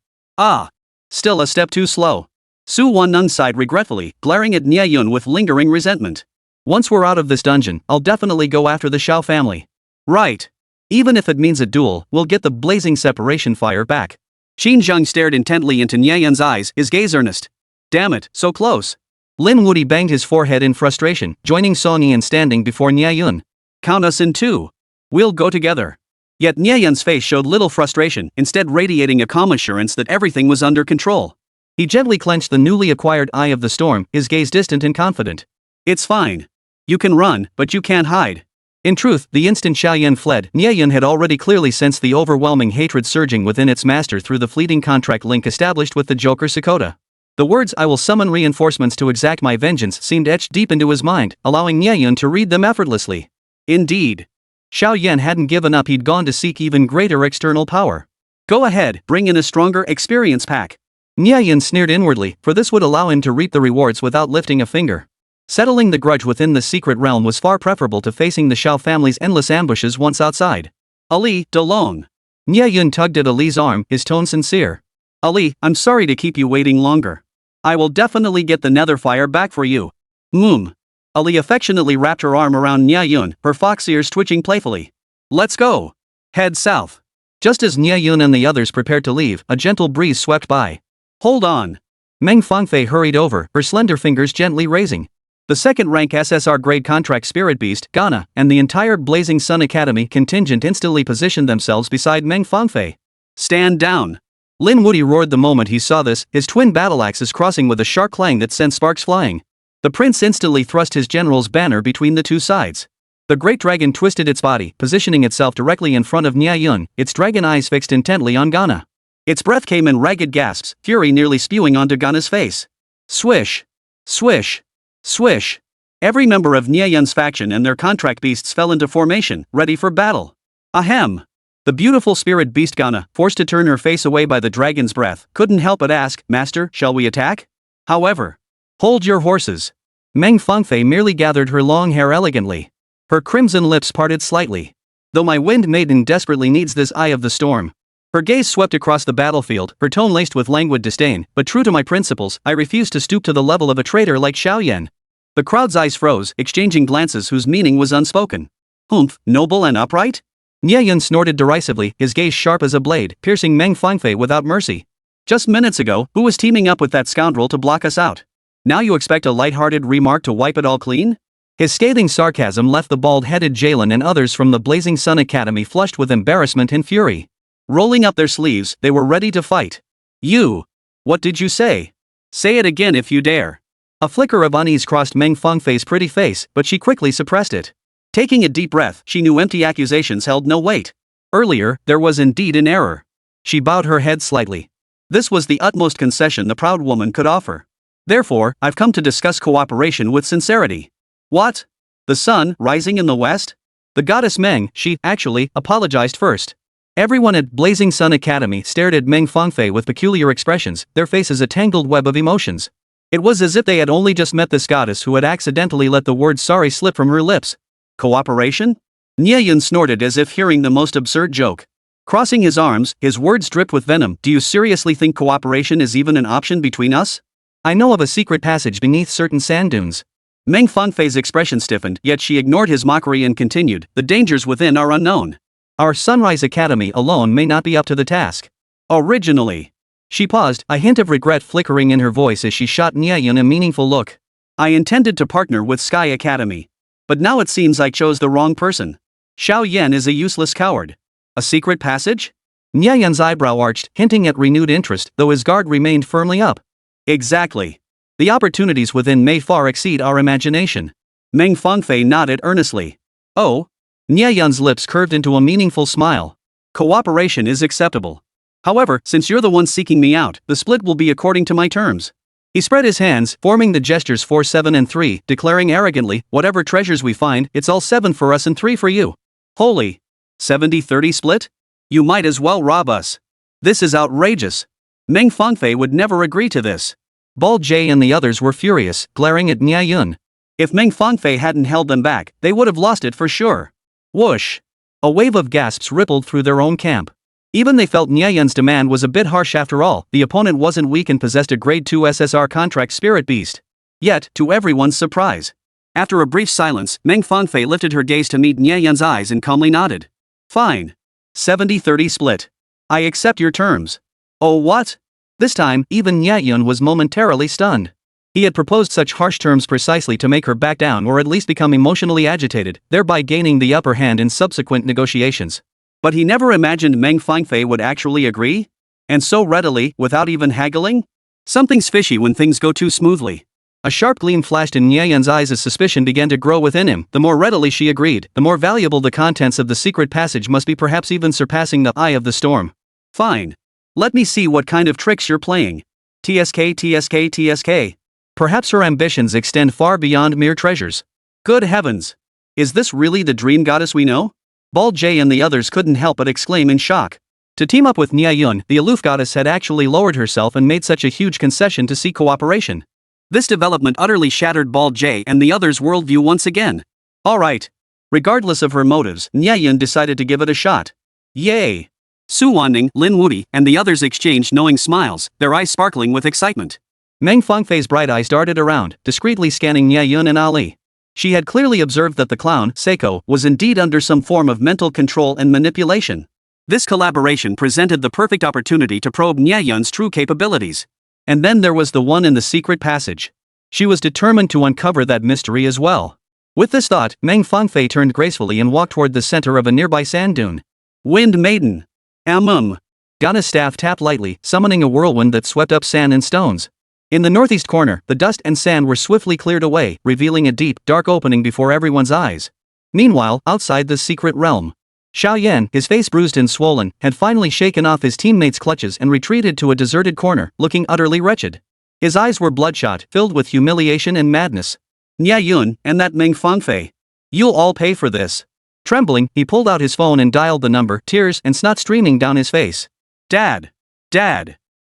Still a step too slow. Su Wanning sighed regretfully, glaring at Nie Yun with lingering resentment. Once we're out of this dungeon, I'll definitely go after the Xiao family. Right. Even if it means a duel, we'll get the blazing separation fire back. Xinjiang stared intently into Nie Yun's eyes, his gaze earnest. Damn it, so close. Lin Wuti banged his forehead in frustration, joining Song Yi in standing before Nie Yun. Count us in two. We'll go together. Yet Nie Yun's face showed little frustration, instead radiating a calm assurance that everything was under control. He gently clenched the newly acquired eye of the storm, his gaze distant and confident. It's fine. You can run, but you can't hide. In truth, the instant Xiaoyan fled, Nie Yun had already clearly sensed the overwhelming hatred surging within its master through the fleeting contract link established with the Joker Sakota. The words "I will summon reinforcements to exact my vengeance" seemed etched deep into his mind, allowing Nie Yun to read them effortlessly. Indeed. Xiaoyan hadn't given up, he'd gone to seek even greater external power. Go ahead, bring in a stronger experience pack. Nie Yun sneered inwardly, for this would allow him to reap the rewards without lifting a finger. Settling the grudge within the secret realm was far preferable to facing the Xiao family's endless ambushes once outside. Ali, DeLong. Nie Yun tugged at Ali's arm, his tone sincere. Ali, I'm sorry to keep you waiting longer. I will definitely get the nether fire back for you. Ali affectionately wrapped her arm around Nie Yun, her fox ears twitching playfully. Let's go. Head south. Just as Nie Yun and the others prepared to leave, a gentle breeze swept by. Hold on. Meng Fangfei hurried over, her slender fingers gently raising. The second-rank SSR-grade contract spirit beast, Ghana, and the entire Blazing Sun Academy contingent instantly positioned themselves beside Meng Fangfei. Stand down. Lin Wuti roared the moment he saw this, his twin battle axes crossing with a sharp clang that sent sparks flying. The prince instantly thrust his general's banner between the two sides. The great dragon twisted its body, positioning itself directly in front of Nie Yun, its dragon eyes fixed intently on Ghana. Its breath came in ragged gasps, fury nearly spewing onto Ghana's face. Swish. Swish. Swish. Every member of Nie Yun's faction and their contract beasts fell into formation, ready for battle. Ahem. The beautiful spirit beast Ghana, forced to turn her face away by the dragon's breath, couldn't help but ask, Master, shall we attack? However. Hold your horses. Meng Fangfei merely gathered her long hair elegantly. Her crimson lips parted slightly. Though my wind maiden desperately needs this eye of the storm. Her gaze swept across the battlefield, her tone laced with languid disdain, but true to my principles, I refuse to stoop to the level of a traitor like Xiaoyan. The crowd's eyes froze, exchanging glances whose meaning was unspoken. Humph, noble and upright? Nie Yun snorted derisively, his gaze sharp as a blade, piercing Meng Fangfei without mercy. Just minutes ago, who was teaming up with that scoundrel to block us out? Now you expect a light-hearted remark to wipe it all clean? His scathing sarcasm left the bald-headed Jalen and others from the Blazing Sun Academy flushed with embarrassment and fury. Rolling up their sleeves, they were ready to fight. You! What did you say? Say it again if you dare. A flicker of unease crossed Meng Fangfei's pretty face, but she quickly suppressed it. Taking a deep breath, she knew empty accusations held no weight. Earlier, there was indeed an error. She bowed her head slightly. This was the utmost concession the proud woman could offer. Therefore, I've come to discuss cooperation with sincerity. What? The sun, rising in the west? The goddess Meng, she, actually, apologized first. Everyone at Blazing Sun Academy stared at Meng Fangfei with peculiar expressions, their faces a tangled web of emotions. It was as if they had only just met this goddess who had accidentally let the word sorry slip from her lips. Cooperation? Nie Yun snorted as if hearing the most absurd joke. Crossing his arms, his words dripped with venom. Do you seriously think cooperation is even an option between us? I know of a secret passage beneath certain sand dunes. Meng Fangfei's expression stiffened, yet she ignored his mockery and continued, the dangers within are unknown. Our Sunrise Academy alone may not be up to the task. Originally. She paused, a hint of regret flickering in her voice as she shot Nie Yun a meaningful look. I intended to partner with Sky Academy. But now it seems I chose the wrong person. Xiaoyan is a useless coward. A secret passage? Nie Yun's eyebrow arched, hinting at renewed interest, though his guard remained firmly up. Exactly. The opportunities within may far exceed our imagination. Meng Fangfei nodded earnestly. Oh? Nie Yun's lips curved into a meaningful smile. Cooperation is acceptable. However, since you're the one seeking me out, the split will be according to my terms. He spread his hands, forming the gestures 4, 7 and 3, declaring arrogantly, whatever treasures we find, it's all 7 for us and 3 for you. Holy! 70-30 split? You might as well rob us. This is outrageous. Meng Fangfei would never agree to this. Bald Jay and the others were furious, glaring at Nie Yun. If Meng Fangfei hadn't held them back, they would have lost it for sure. Whoosh! A wave of gasps rippled through their own camp. Even they felt Nie Yun's demand was a bit harsh after all, the opponent wasn't weak and possessed a grade 2 SSR contract spirit beast. Yet, to everyone's surprise. After a brief silence, Meng Fangfei lifted her gaze to meet Nie Yun's eyes and calmly nodded. Fine. 70-30 split. I accept your terms. Oh what? This time, even Nie Yun was momentarily stunned. He had proposed such harsh terms precisely to make her back down or at least become emotionally agitated, thereby gaining the upper hand in subsequent negotiations. But he never imagined Meng Fangfei would actually agree? And so readily, without even haggling? Something's fishy when things go too smoothly. A sharp gleam flashed in Nie Yun's eyes as suspicion began to grow within him. The more readily she agreed, the more valuable the contents of the secret passage must be, perhaps even surpassing the eye of the storm. Fine. Let me see what kind of tricks you're playing. TSK. Perhaps her ambitions extend far beyond mere treasures. Good heavens! Is this really the dream goddess we know? Bald J and the others couldn't help but exclaim in shock. To team up with Nie Yun, the aloof goddess had actually lowered herself and made such a huge concession to seek cooperation. This development utterly shattered Bald J and the others' worldview once again. Alright. Regardless of her motives, Nie Yun decided to give it a shot. Yay! Su Wanning, Lin Wudi, and the others exchanged knowing smiles, their eyes sparkling with excitement. Meng Fangfei's bright eyes darted around, discreetly scanning Nie Yun and Ali. She had clearly observed that the clown, Seiko, was indeed under some form of mental control and manipulation. This collaboration presented the perfect opportunity to probe Nie Yun's true capabilities. And then there was the one in the secret passage. She was determined to uncover that mystery as well. With this thought, Meng Fangfei turned gracefully and walked toward the center of a nearby sand dune. Wind Maiden! Gana's staff tapped lightly, summoning a whirlwind that swept up sand and stones. In the northeast corner, the dust and sand were swiftly cleared away, revealing a deep, dark opening before everyone's eyes. Meanwhile, outside the secret realm, Xiao Yan, his face bruised and swollen, had finally shaken off his teammates' clutches and retreated to a deserted corner, looking utterly wretched. His eyes were bloodshot, filled with humiliation and madness. Nie Yun, and that Meng Fangfei. You'll all pay for this. Trembling, he pulled out his phone and dialed the number, tears and snot streaming down his face. Dad!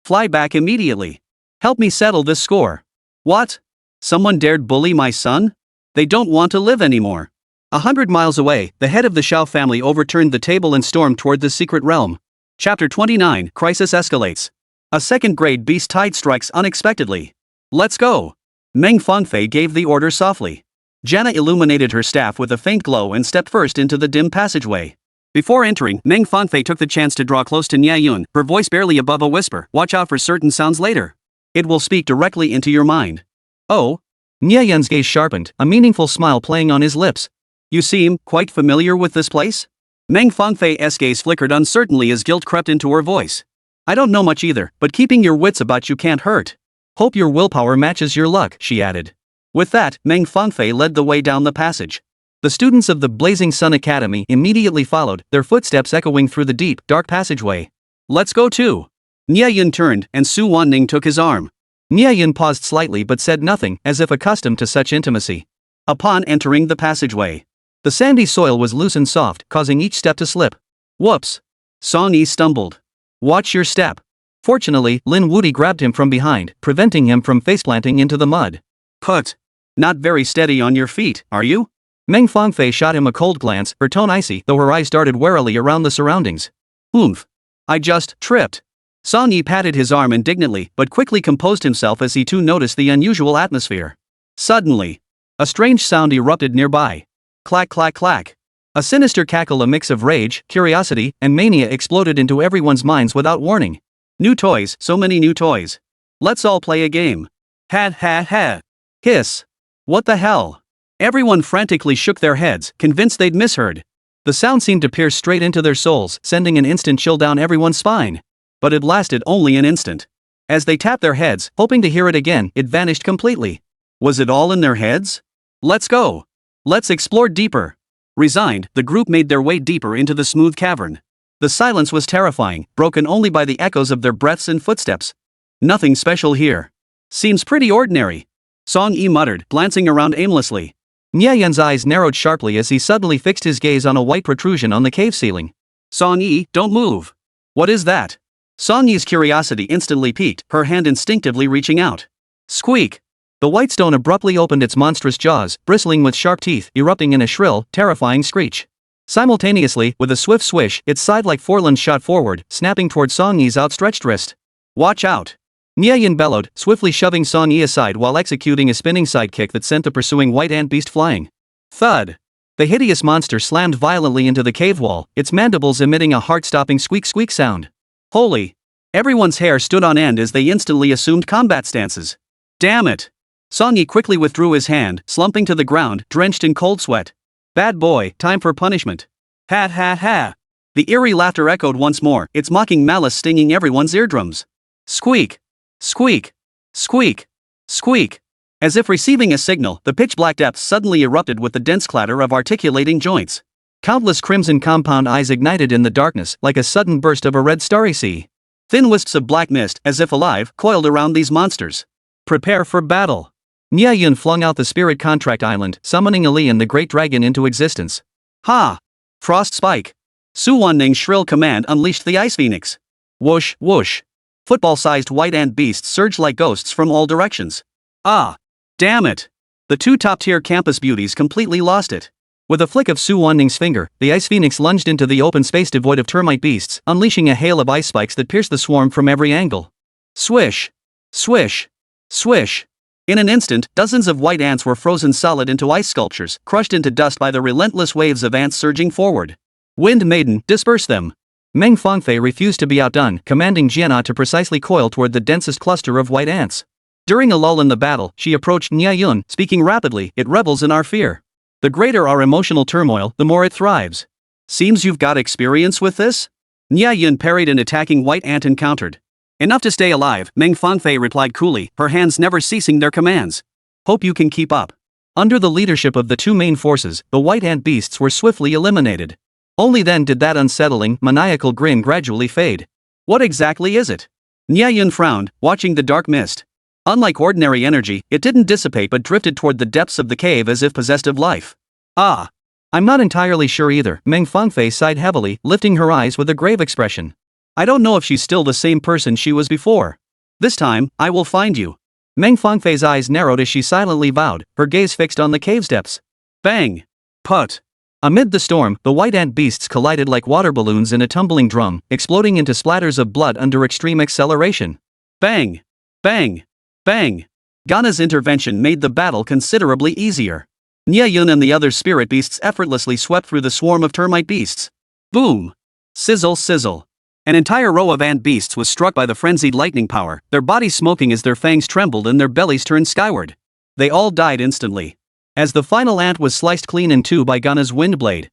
Fly back immediately. Help me settle this score. What? Someone dared bully my son? They don't want to live anymore. 100 miles away, the head of the Xiao family overturned the table and stormed toward the secret realm. Chapter 29, Crisis Escalates. A second-grade beast tide strikes unexpectedly. Let's go. Meng Fangfei gave the order softly. Jana illuminated her staff with a faint glow and stepped first into the dim passageway. Before entering, Meng Fangfei took the chance to draw close to Nie Yun, her voice barely above a whisper. Watch out for certain sounds later. It will speak directly into your mind. Oh? Nie Yun's gaze sharpened, a meaningful smile playing on his lips. You seem quite familiar with this place? Meng Fangfei's gaze flickered uncertainly as guilt crept into her voice. I don't know much either, but keeping your wits about you can't hurt. Hope your willpower matches your luck, she added. With that, Meng Fangfei led the way down the passage. The students of the Blazing Sun Academy immediately followed, their footsteps echoing through the deep, dark passageway. Let's go too. Nie Yun turned, and Su Wanning took his arm. Nie Yun paused slightly but said nothing, as if accustomed to such intimacy. Upon entering the passageway, the sandy soil was loose and soft, causing each step to slip. Whoops! Song Yi stumbled. Watch your step. Fortunately, Lin Wudi grabbed him from behind, preventing him from faceplanting into the mud. Put. Not very steady on your feet, are you? Meng Fangfei shot him a cold glance, her tone icy, though her eyes darted warily around the surroundings. Oomph. I just tripped. Song Yi patted his arm indignantly, but quickly composed himself as he too noticed the unusual atmosphere. Suddenly, a strange sound erupted nearby. Clack clack clack. A sinister cackle, a mix of rage, curiosity, and mania exploded into everyone's minds without warning. New toys, so many new toys. Let's all play a game. Ha. Hiss. What the hell? Everyone frantically shook their heads, convinced they'd misheard. The sound seemed to pierce straight into their souls, sending an instant chill down everyone's spine. But it lasted only an instant. As they tapped their heads, hoping to hear it again, it vanished completely. Was it all in their heads? Let's go. Let's explore deeper. Resigned, the group made their way deeper into the smooth cavern. The silence was terrifying, broken only by the echoes of their breaths and footsteps. Nothing special here. Seems pretty ordinary. Song Yi muttered, glancing around aimlessly. Nie Yun's eyes narrowed sharply as he suddenly fixed his gaze on a white protrusion on the cave ceiling. Song Yi, don't move. What is that? Song Yi's curiosity instantly piqued, her hand instinctively reaching out. Squeak! The white stone abruptly opened its monstrous jaws, bristling with sharp teeth, erupting in a shrill, terrifying screech. Simultaneously, with a swift swish, its side-like forelimbs shot forward, snapping toward Song Yi's outstretched wrist. Watch out! Nie Yun bellowed, swiftly shoving Song Yi aside while executing a spinning sidekick that sent the pursuing white ant beast flying. Thud! The hideous monster slammed violently into the cave wall, its mandibles emitting a heart-stopping squeak sound. Holy! Everyone's hair stood on end as they instantly assumed combat stances. Damn it! Song-yi quickly withdrew his hand, slumping to the ground, drenched in cold sweat. Bad boy, time for punishment. Ha ha ha! The eerie laughter echoed once more, its mocking malice stinging everyone's eardrums. Squeak! Squeak! Squeak! Squeak! As if receiving a signal, the pitch-black depths suddenly erupted with the dense clatter of articulating joints. Countless crimson compound eyes ignited in the darkness like a sudden burst of a red starry sea. Thin wisps of black mist, as if alive, coiled around these monsters. Prepare for battle. Nie Yun flung out the spirit contract island, summoning Ahri and the great dragon into existence. Ha! Frost spike! Su Wanning's shrill command unleashed the ice phoenix. Whoosh, whoosh. Football-sized white ant beasts surged like ghosts from all directions. Ah! Damn it! The two top-tier campus beauties completely lost it. With a flick of Su Wanning's finger, the ice phoenix lunged into the open space devoid of termite beasts, unleashing a hail of ice spikes that pierced the swarm from every angle. Swish! Swish! Swish! In an instant, dozens of white ants were frozen solid into ice sculptures, crushed into dust by the relentless waves of ants surging forward. Wind Maiden, disperse them! Meng Fangfei refused to be outdone, commanding Jianna to precisely coil toward the densest cluster of white ants. During a lull in the battle, she approached Nie Yun, speaking rapidly, "It revels in our fear. The greater our emotional turmoil, the more it thrives. Seems you've got experience with this?" Nie Yun parried an attacking white ant and countered. "Enough to stay alive," Meng Fangfei replied coolly, her hands never ceasing their commands. "Hope you can keep up." Under the leadership of the two main forces, the white ant beasts were swiftly eliminated. Only then did that unsettling, maniacal grin gradually fade. "What exactly is it?" Nie Yun frowned, watching the dark mist. Unlike ordinary energy, it didn't dissipate but drifted toward the depths of the cave as if possessed of life. "Ah. I'm not entirely sure either," Meng Fangfei sighed heavily, lifting her eyes with a grave expression. "I don't know if she's still the same person she was before. This time, I will find you." Meng Fangfei's eyes narrowed as she silently vowed, her gaze fixed on the cave's depths. Bang! Put! Amid the storm, the white ant beasts collided like water balloons in a tumbling drum, exploding into splatters of blood under extreme acceleration. Bang! Bang! Bang! Ganna's intervention made the battle considerably easier. Nie Yun and the other spirit beasts effortlessly swept through the swarm of termite beasts. Boom! Sizzle, sizzle. An entire row of ant beasts was struck by the frenzied lightning power, their bodies smoking as their fangs trembled and their bellies turned skyward. They all died instantly. As the final ant was sliced clean in two by Ganna's wind blade.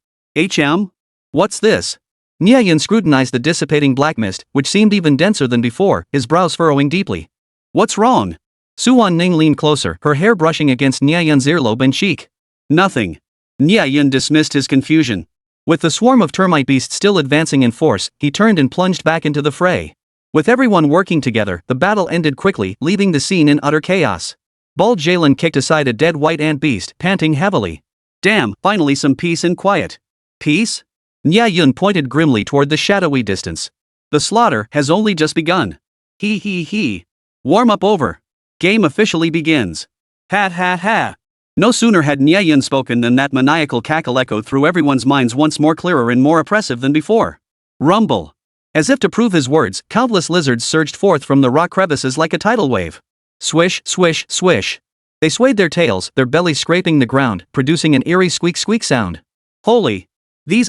What's this? Nie Yun scrutinized the dissipating black mist, which seemed even denser than before, his brows furrowing deeply. What's wrong? Su Wanning leaned closer, her hair brushing against Nie Yun's earlobe and cheek. Nothing. Nie Yun dismissed his confusion. With the swarm of termite beasts still advancing in force, he turned and plunged back into the fray. With everyone working together, the battle ended quickly, leaving the scene in utter chaos. Bald Jalen kicked aside a dead white ant beast, panting heavily. Damn, finally some peace and quiet. Peace? Nie Yun pointed grimly toward the shadowy distance. The slaughter has only just begun. He. Warm up over. Game officially begins. Ha. No sooner had Nie Yun spoken than that maniacal cackle echoed through everyone's minds once more clearer and more oppressive than before. Rumble. As if to prove his words, countless lizards surged forth from the rock crevices like a tidal wave. Swish, swish, swish. They swayed their tails, their bellies scraping the ground, producing an eerie squeak sound. Holy! These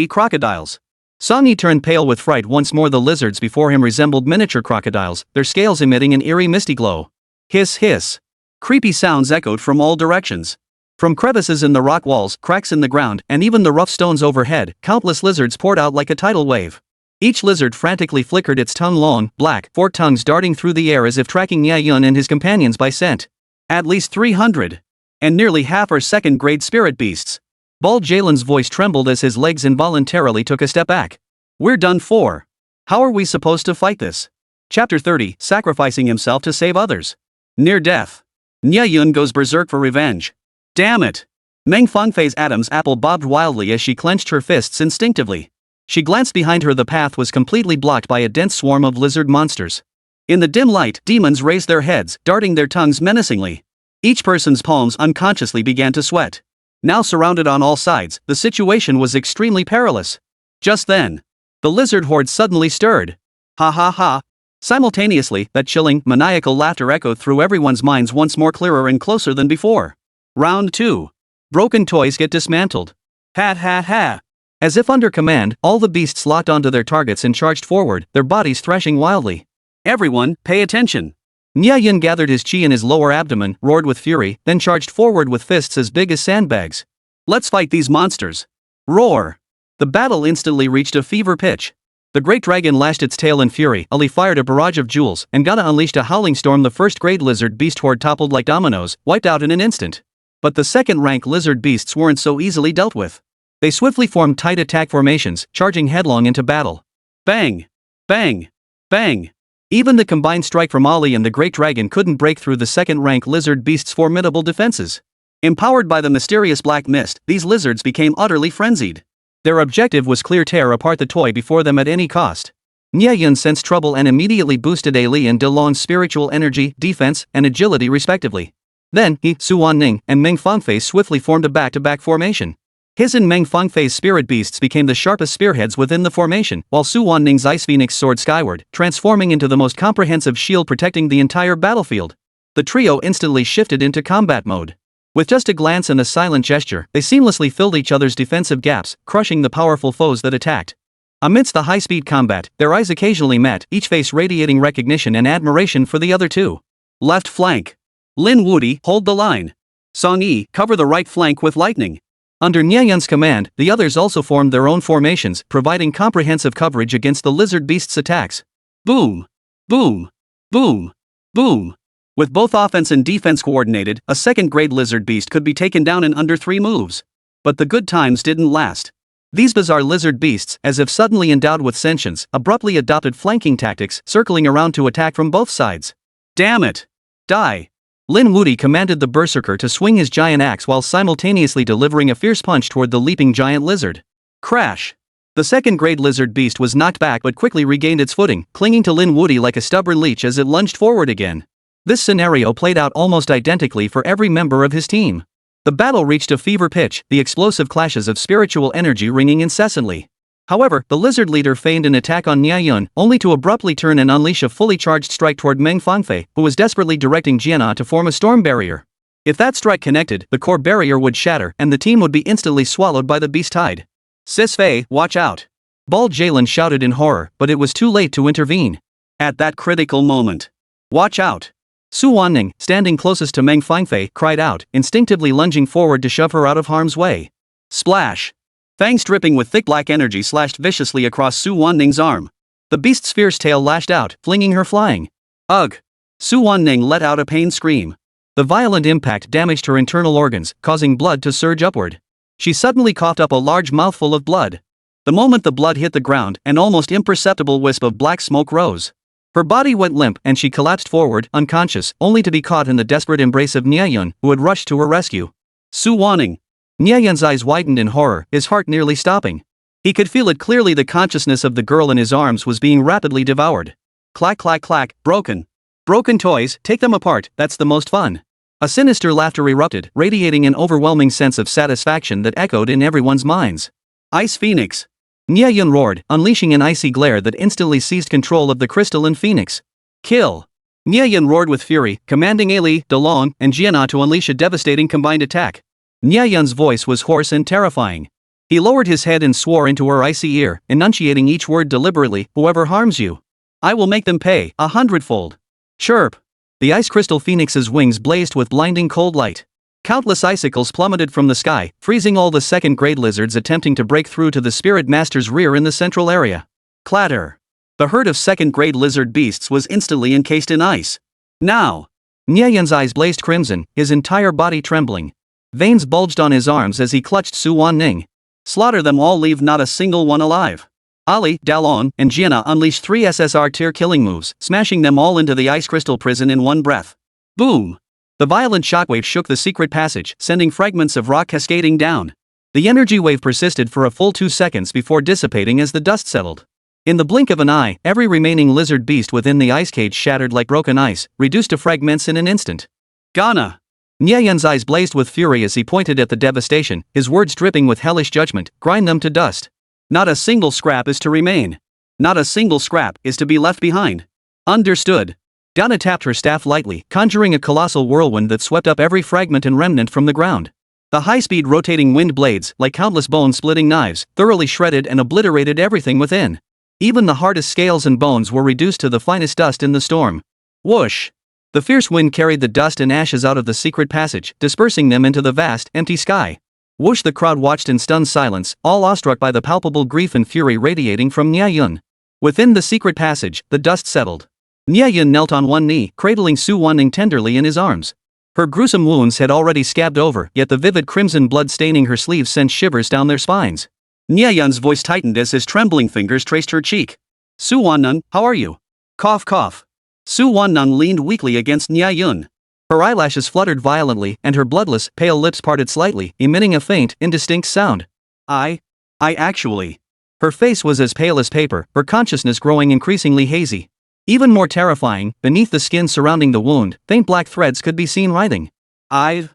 crocodiles. Song-yi turned pale with fright once more. The lizards before him resembled miniature crocodiles, their scales emitting an eerie misty glow. Hiss. Creepy sounds echoed from all directions. From crevices in the rock walls, cracks in the ground, and even the rough stones overhead, countless lizards poured out like a tidal wave. Each lizard frantically flickered its tongue-long, black, forked tongues darting through the air as if tracking Nie Yun and his companions by scent. At least 300. And nearly half are second-grade spirit beasts. Bald Jalen's voice trembled as his legs involuntarily took a step back. We're done for. How are we supposed to fight this? Chapter 30, Sacrificing himself to save others. Near death. Nie Yun goes berserk for revenge. Damn it! Meng Fangfei's Adam's apple bobbed wildly as she clenched her fists instinctively. She glanced behind her. The path was completely blocked by a dense swarm of lizard monsters. In the dim light, demons raised their heads, darting their tongues menacingly. Each person's palms unconsciously began to sweat. Now surrounded on all sides, the situation was extremely perilous. Just then, the lizard horde suddenly stirred. Ha. Simultaneously, that chilling, maniacal laughter echoed through everyone's minds once more clearer and closer than before. Round 2. Broken toys get dismantled. Ha. As if under command, all the beasts locked onto their targets and charged forward, their bodies thrashing wildly. Everyone, pay attention. Nie Yun gathered his chi in his lower abdomen, roared with fury, then charged forward with fists as big as sandbags. Let's fight these monsters. Roar. The battle instantly reached a fever pitch. The great dragon lashed its tail in fury, Ali fired a barrage of jewels, and Gacha unleashed a howling storm. The first grade lizard beast horde toppled like dominoes, wiped out in an instant. But the second-rank lizard beasts weren't so easily dealt with. They swiftly formed tight attack formations, charging headlong into battle. Bang! Bang! Bang! Even the combined strike from Ali and the great dragon couldn't break through the second-rank lizard beast's formidable defenses. Empowered by the mysterious black mist, these lizards became utterly frenzied. Their objective was clear, tear apart the toy before them at any cost. Nie Yun sensed trouble and immediately boosted Ali and De Long's spiritual energy, defense, and agility respectively. Then, he, Su Wanning, and Meng Fangfei swiftly formed a back-to-back formation. His and Meng Fangfei's spirit beasts became the sharpest spearheads within the formation, while Su Wanning's ice phoenix soared skyward, transforming into the most comprehensive shield protecting the entire battlefield. The trio instantly shifted into combat mode. With just a glance and a silent gesture, they seamlessly filled each other's defensive gaps, crushing the powerful foes that attacked. Amidst the high-speed combat, their eyes occasionally met, each face radiating recognition and admiration for the other two. Left flank. Lin Wudi, hold the line. Song Yi, cover the right flank with lightning. Under Nie Yun's command, the others also formed their own formations, providing comprehensive coverage against the lizard beast's attacks. Boom! Boom! Boom! Boom! With both offense and defense coordinated, a second-grade lizard beast could be taken down in under 3 moves. But the good times didn't last. These bizarre lizard beasts, as if suddenly endowed with sentience, abruptly adopted flanking tactics, circling around to attack from both sides. Damn it! Die! Lin Wudi commanded the berserker to swing his giant axe while simultaneously delivering a fierce punch toward the leaping giant lizard. Crash! The second-grade lizard beast was knocked back but quickly regained its footing, clinging to Lin Wudi like a stubborn leech as it lunged forward again. This scenario played out almost identically for every member of his team. The battle reached a fever pitch, the explosive clashes of spiritual energy ringing incessantly. However, the lizard leader feigned an attack on Nie Yun, only to abruptly turn and unleash a fully charged strike toward Meng Fangfei, who was desperately directing Jiana to form a storm barrier. If that strike connected, the core barrier would shatter and the team would be instantly swallowed by the beast tide. Sis Fei, watch out! Bald Jalen shouted in horror, but it was too late to intervene. At that critical moment. Watch out! Su Wanning, standing closest to Meng Fangfei, cried out, instinctively lunging forward to shove her out of harm's way. Splash! Fangs dripping with thick black energy slashed viciously across Su Wanning's arm. The beast's fierce tail lashed out, flinging her flying. Ugh! Su Wanning let out a pained scream. The violent impact damaged her internal organs, causing blood to surge upward. She suddenly coughed up a large mouthful of blood. The moment the blood hit the ground, an almost imperceptible wisp of black smoke rose. Her body went limp and she collapsed forward, unconscious, only to be caught in the desperate embrace of Nie Yun, who had rushed to her rescue. Su Wanning. Nie Yun's eyes widened in horror, his heart nearly stopping. He could feel it clearly. The consciousness of the girl in his arms was being rapidly devoured. Clack clack clack, broken. Broken toys, take them apart, that's the most fun. A sinister laughter erupted, radiating an overwhelming sense of satisfaction that echoed in everyone's minds. Ice Phoenix. Nie Yun roared, unleashing an icy glare that instantly seized control of the crystalline phoenix. Kill! Nie Yun roared with fury, commanding Ali, De Long, and Jiana to unleash a devastating combined attack. Nie Yun's voice was hoarse and terrifying. He lowered his head and swore into her icy ear, enunciating each word deliberately, whoever harms you, I will make them pay, 100-fold. Chirp! The ice crystal phoenix's wings blazed with blinding cold light. Countless icicles plummeted from the sky, freezing all the second-grade lizards attempting to break through to the spirit master's rear in the central area. Clatter! The herd of second-grade lizard beasts was instantly encased in ice. Now! Nie Yun's eyes blazed crimson, his entire body trembling. Veins bulged on his arms as he clutched Su Wanning. Slaughter them all, leave not a single one alive. Ali, De Long, and Jiana unleashed 3 SSR tier killing moves, smashing them all into the ice crystal prison in one breath. Boom! The violent shockwave shook the secret passage, sending fragments of rock cascading down. The energy wave persisted for a full 2 seconds before dissipating as the dust settled. In the blink of an eye, every remaining lizard beast within the ice cage shattered like broken ice, reduced to fragments in an instant. Ghana! Nie Yun's eyes blazed with fury as he pointed at the devastation, his words dripping with hellish judgment, grind them to dust. Not a single scrap is to remain. Not a single scrap is to be left behind. Understood. Ghana tapped her staff lightly, conjuring a colossal whirlwind that swept up every fragment and remnant from the ground. The high-speed rotating wind blades, like countless bone-splitting knives, thoroughly shredded and obliterated everything within. Even the hardest scales and bones were reduced to the finest dust in the storm. Whoosh! The fierce wind carried the dust and ashes out of the secret passage, dispersing them into the vast, empty sky. Whoosh! The crowd watched in stunned silence, all awestruck by the palpable grief and fury radiating from Nie Yun. Within the secret passage, the dust settled. Nie Yun knelt on one knee, cradling Su Wanning tenderly in his arms. Her gruesome wounds had already scabbed over, yet the vivid crimson blood staining her sleeves sent shivers down their spines. Nie Yun's voice tightened as his trembling fingers traced her cheek. Su Wanning, how are you? Cough cough. Su Wanning leaned weakly against Nie Yun. Her eyelashes fluttered violently, and her bloodless, pale lips parted slightly, emitting a faint, indistinct sound. I actually. Her face was as pale as paper, her consciousness growing increasingly hazy. Even more terrifying, beneath the skin surrounding the wound, faint black threads could be seen writhing. I'm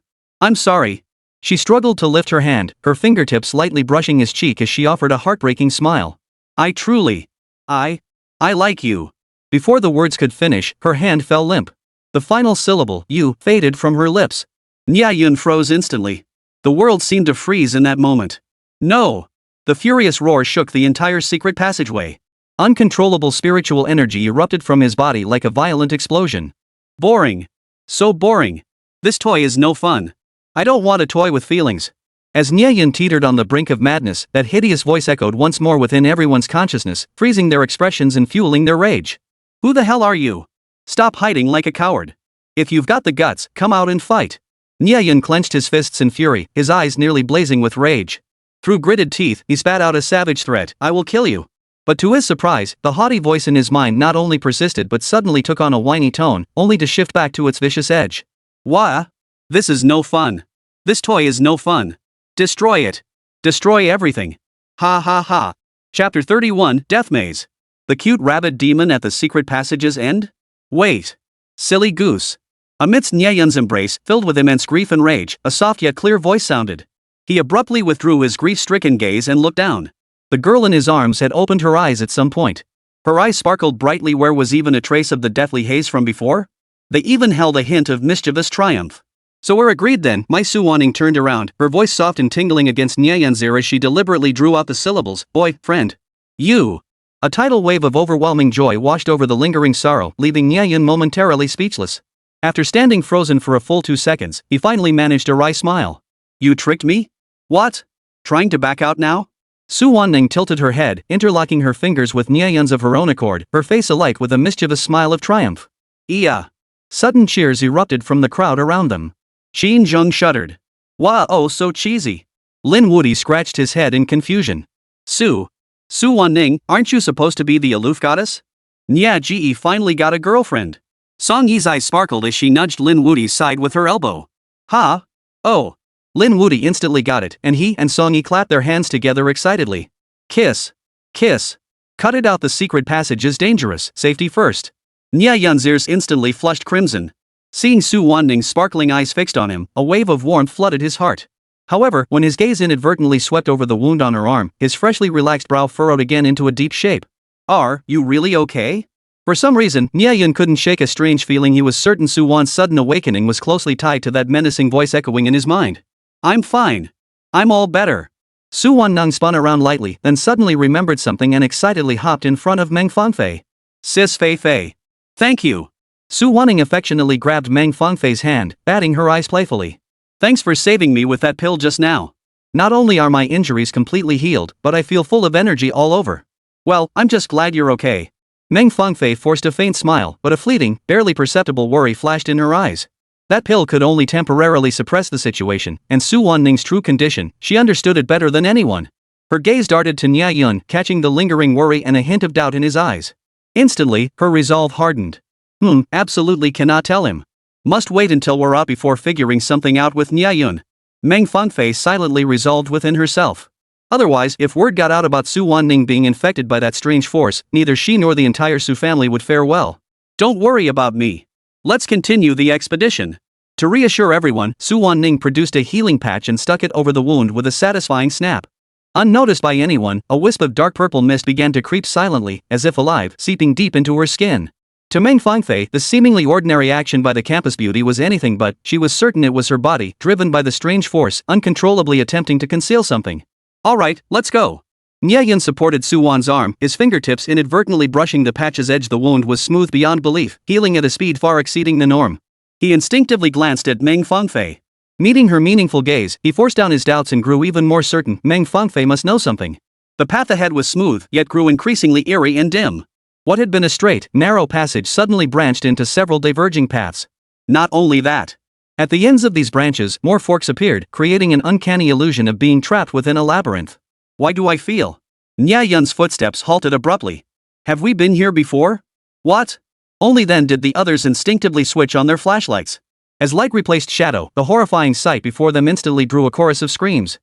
sorry. She struggled to lift her hand, her fingertips lightly brushing his cheek as she offered a heartbreaking smile. I like you. Before the words could finish, her hand fell limp. The final syllable, you, faded from her lips. Nie Yun froze instantly. The world seemed to freeze in that moment. No! The furious roar shook the entire secret passageway. Uncontrollable spiritual energy erupted from his body like a violent explosion. Boring. So boring. This toy is no fun. I don't want a toy with feelings. As Nie Yun teetered on the brink of madness, that hideous voice echoed once more within everyone's consciousness, freezing their expressions and fueling their rage. Who the hell are you? Stop hiding like a coward. If you've got the guts, come out and fight. Nie Yun clenched his fists in fury, his eyes nearly blazing with rage. Through gritted teeth, he spat out a savage threat, I will kill you. But to his surprise, the haughty voice in his mind not only persisted but suddenly took on a whiny tone, only to shift back to its vicious edge. Wah! This is no fun. This toy is no fun. Destroy it. Destroy everything. Ha ha ha. Chapter 31, Death Maze. The cute rabbit demon at the secret passage's end? Wait. Silly goose. Amidst Nie Yun's embrace, filled with immense grief and rage, a soft yet clear voice sounded. He abruptly withdrew his grief-stricken gaze and looked down. The girl in his arms had opened her eyes at some point. Her eyes sparkled brightly where was even a trace of the deathly haze from before. They even held a hint of mischievous triumph. So we're agreed then, my Su Wanning turned around, her voice soft and tingling against Nie Yun's ear as she deliberately drew out the syllables, boy, friend. You. A tidal wave of overwhelming joy washed over the lingering sorrow, leaving Nie Yun momentarily speechless. After standing frozen for a full 2 seconds, he finally managed a wry smile. You tricked me? What? Trying to back out now? Su Wanning tilted her head, interlocking her fingers with Nie Yun's of her own accord, her face alight with a mischievous smile of triumph. Iya! Sudden cheers erupted from the crowd around them. Qin Zheng shuddered. Wow, oh so cheesy. Lin Wuti scratched his head in confusion. Su Wanning, aren't you supposed to be the aloof goddess? Nie Ji finally got a girlfriend. Song Yi's eyes sparkled as she nudged Lin Wuti's side with her elbow. Ha! Oh! Lin Wuti instantly got it, and he and Song Yi clapped their hands together excitedly. Kiss. Kiss. Cut it out, the secret passage is dangerous, safety first. Nie Yun's ears instantly flushed crimson. Seeing Su Wanning's sparkling eyes fixed on him, a wave of warmth flooded his heart. However, when his gaze inadvertently swept over the wound on her arm, his freshly relaxed brow furrowed again into a deep shape. Are you really okay? For some reason, Nie Yun couldn't shake a strange feeling. He was certain Su Wan's sudden awakening was closely tied to that menacing voice echoing in his mind. I'm fine. I'm all better. Su Wanning spun around lightly, then suddenly remembered something and excitedly hopped in front of Meng Fangfei. Sis Fei Fei. Thank you. Su Wanning affectionately grabbed Meng Fangfei's hand, batting her eyes playfully. Thanks for saving me with that pill just now. Not only are my injuries completely healed, but I feel full of energy all over. Well, I'm just glad you're okay. Meng Fangfei forced a faint smile, but a fleeting, barely perceptible worry flashed in her eyes. That pill could only temporarily suppress the situation, and Su Wanning's true condition, she understood it better than anyone. Her gaze darted to Nie Yun, catching the lingering worry and a hint of doubt in his eyes. Instantly, her resolve hardened. Absolutely cannot tell him. Must wait until we're out before figuring something out with Nie Yun. Meng Fangfei silently resolved within herself. Otherwise, if word got out about Su Wanning being infected by that strange force, neither she nor the entire Su family would fare well. Don't worry about me. Let's continue the expedition. To reassure everyone, Su Wanning produced a healing patch and stuck it over the wound with a satisfying snap. Unnoticed by anyone, a wisp of dark purple mist began to creep silently, as if alive, seeping deep into her skin. To Meng Fangfei, the seemingly ordinary action by the campus beauty was anything but. She was certain it was her body, driven by the strange force, uncontrollably attempting to conceal something. Alright, let's go. Nie Yun supported Suwon's arm, his fingertips inadvertently brushing the patch's edge. The wound was smooth beyond belief, healing at a speed far exceeding the norm. He instinctively glanced at Meng Fangfei. Meeting her meaningful gaze, he forced down his doubts and grew even more certain Meng Fangfei must know something. The path ahead was smooth, yet grew increasingly eerie and dim. What had been a straight, narrow passage suddenly branched into several diverging paths. Not only that. At the ends of these branches, more forks appeared, creating an uncanny illusion of being trapped within a labyrinth. Why do I feel? Nie Yun's footsteps halted abruptly. Have we been here before? What? Only then did the others instinctively switch on their flashlights. As light replaced shadow, the horrifying sight before them instantly drew a chorus of screams.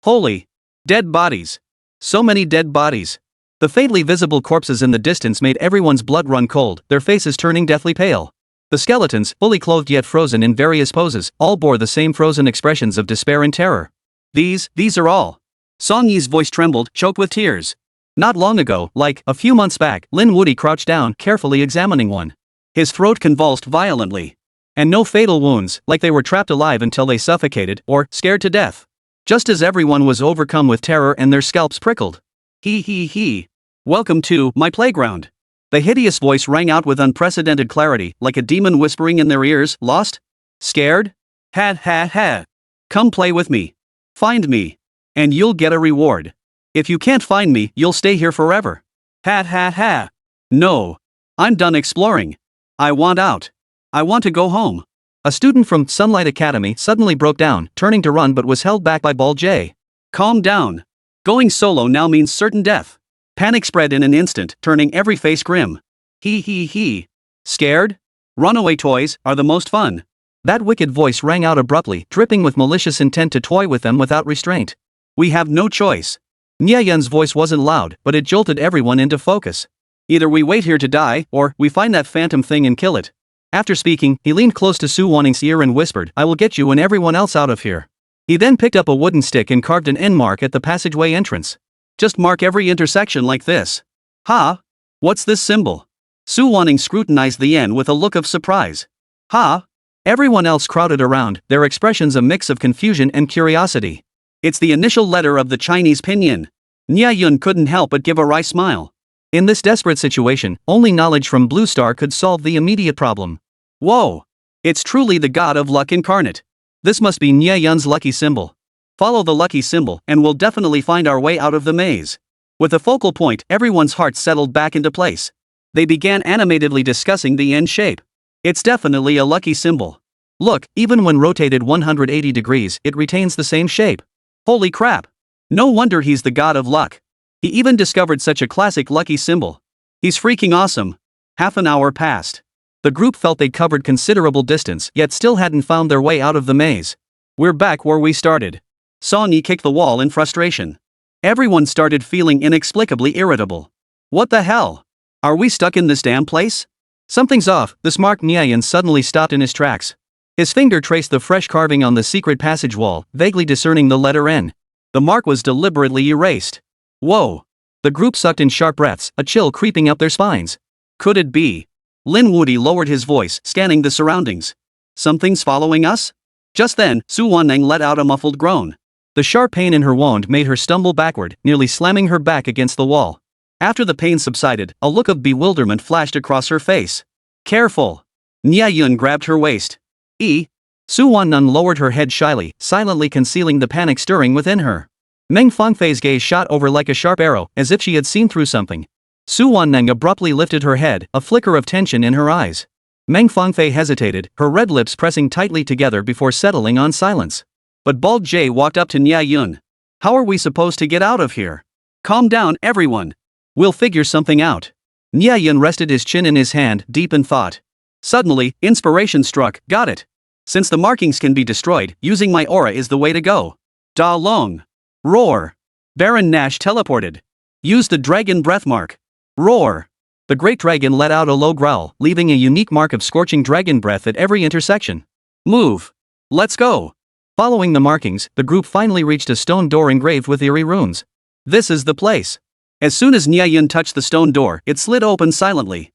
Holy! Dead bodies! So many dead bodies! The faintly visible corpses in the distance made everyone's blood run cold, their faces turning deathly pale. The skeletons, fully clothed yet frozen in various poses, all bore the same frozen expressions of despair and terror. These are all. Song Yi's voice trembled, choked with tears. Not long ago, like a few months back, Lin Woody crouched down, carefully examining one. His throat convulsed violently. And no fatal wounds, like they were trapped alive until they suffocated, or scared to death. Just as everyone was overcome with terror and their scalps prickled. He. Welcome to my playground. The hideous voice rang out with unprecedented clarity, like a demon whispering in their ears. Lost? Scared? Ha. Come play with me. Find me. And you'll get a reward. If you can't find me, you'll stay here forever. Ha. No. I'm done exploring. I want out. I want to go home. A student from Sunlight Academy suddenly broke down, turning to run but was held back by Ball J. Calm down. Going solo now means certain death. Panic spread in an instant, turning every face grim. He. Scared? Runaway toys are the most fun. That wicked voice rang out abruptly, dripping with malicious intent to toy with them without restraint. We have no choice. Nie Yun's voice wasn't loud, but it jolted everyone into focus. Either we wait here to die, or we find that phantom thing and kill it. After speaking, he leaned close to Su Wanning's ear and whispered, I will get you and everyone else out of here. He then picked up a wooden stick and carved an N mark at the passageway entrance. Just mark every intersection like this. Ha? What's this symbol? Su Wanning scrutinized the N with a look of surprise. Ha? Everyone else crowded around, their expressions a mix of confusion and curiosity. It's the initial letter of the Chinese pinyin. Nie Yun couldn't help but give a wry smile. In this desperate situation, only knowledge from Blue Star could solve the immediate problem. Whoa! It's truly the god of luck incarnate. This must be Nie Yun's lucky symbol. Follow the lucky symbol, and we'll definitely find our way out of the maze. With a focal point, everyone's hearts settled back into place. They began animatedly discussing the N shape. It's definitely a lucky symbol. Look, even when rotated 180 degrees, it retains the same shape. Holy crap! No wonder he's the god of luck. He even discovered such a classic lucky symbol. He's freaking awesome. Half an hour passed. The group felt they'd covered considerable distance, yet still hadn't found their way out of the maze. We're back where we started. Song Yi kicked the wall in frustration. Everyone started feeling inexplicably irritable. What the hell? Are we stuck in this damn place? Something's off. The smart Nie Yun suddenly stopped in his tracks. His finger traced the fresh carving on the secret passage wall, vaguely discerning the letter N. The mark was deliberately erased. Whoa! The group sucked in sharp breaths, a chill creeping up their spines. Could it be? Lin Woody lowered his voice, scanning the surroundings. Something's following us? Just then, Su Wanning let out a muffled groan. The sharp pain in her wound made her stumble backward, nearly slamming her back against the wall. After the pain subsided, a look of bewilderment flashed across her face. Careful! Nie Yun grabbed her waist. Su Wanning lowered her head shyly, silently concealing the panic stirring within her. Meng Fangfei's gaze shot over like a sharp arrow, as if she had seen through something. Su Wanning abruptly lifted her head, a flicker of tension in her eyes. Meng Fangfei hesitated, her red lips pressing tightly together before settling on silence. But Bald J walked up to Nie Yun. How are we supposed to get out of here? Calm down, everyone. We'll figure something out. Nie Yun rested his chin in his hand, deep in thought. Suddenly, inspiration struck. Got it. Since the markings can be destroyed, using my aura is the way to go. Da Long. Roar. Baron Nash teleported. Use the dragon breath mark. Roar. The great dragon let out a low growl, leaving a unique mark of scorching dragon breath at every intersection. Move. Let's go. Following the markings, the group finally reached a stone door engraved with eerie runes. This is the place. As soon as Nie Yun touched the stone door, it slid open silently.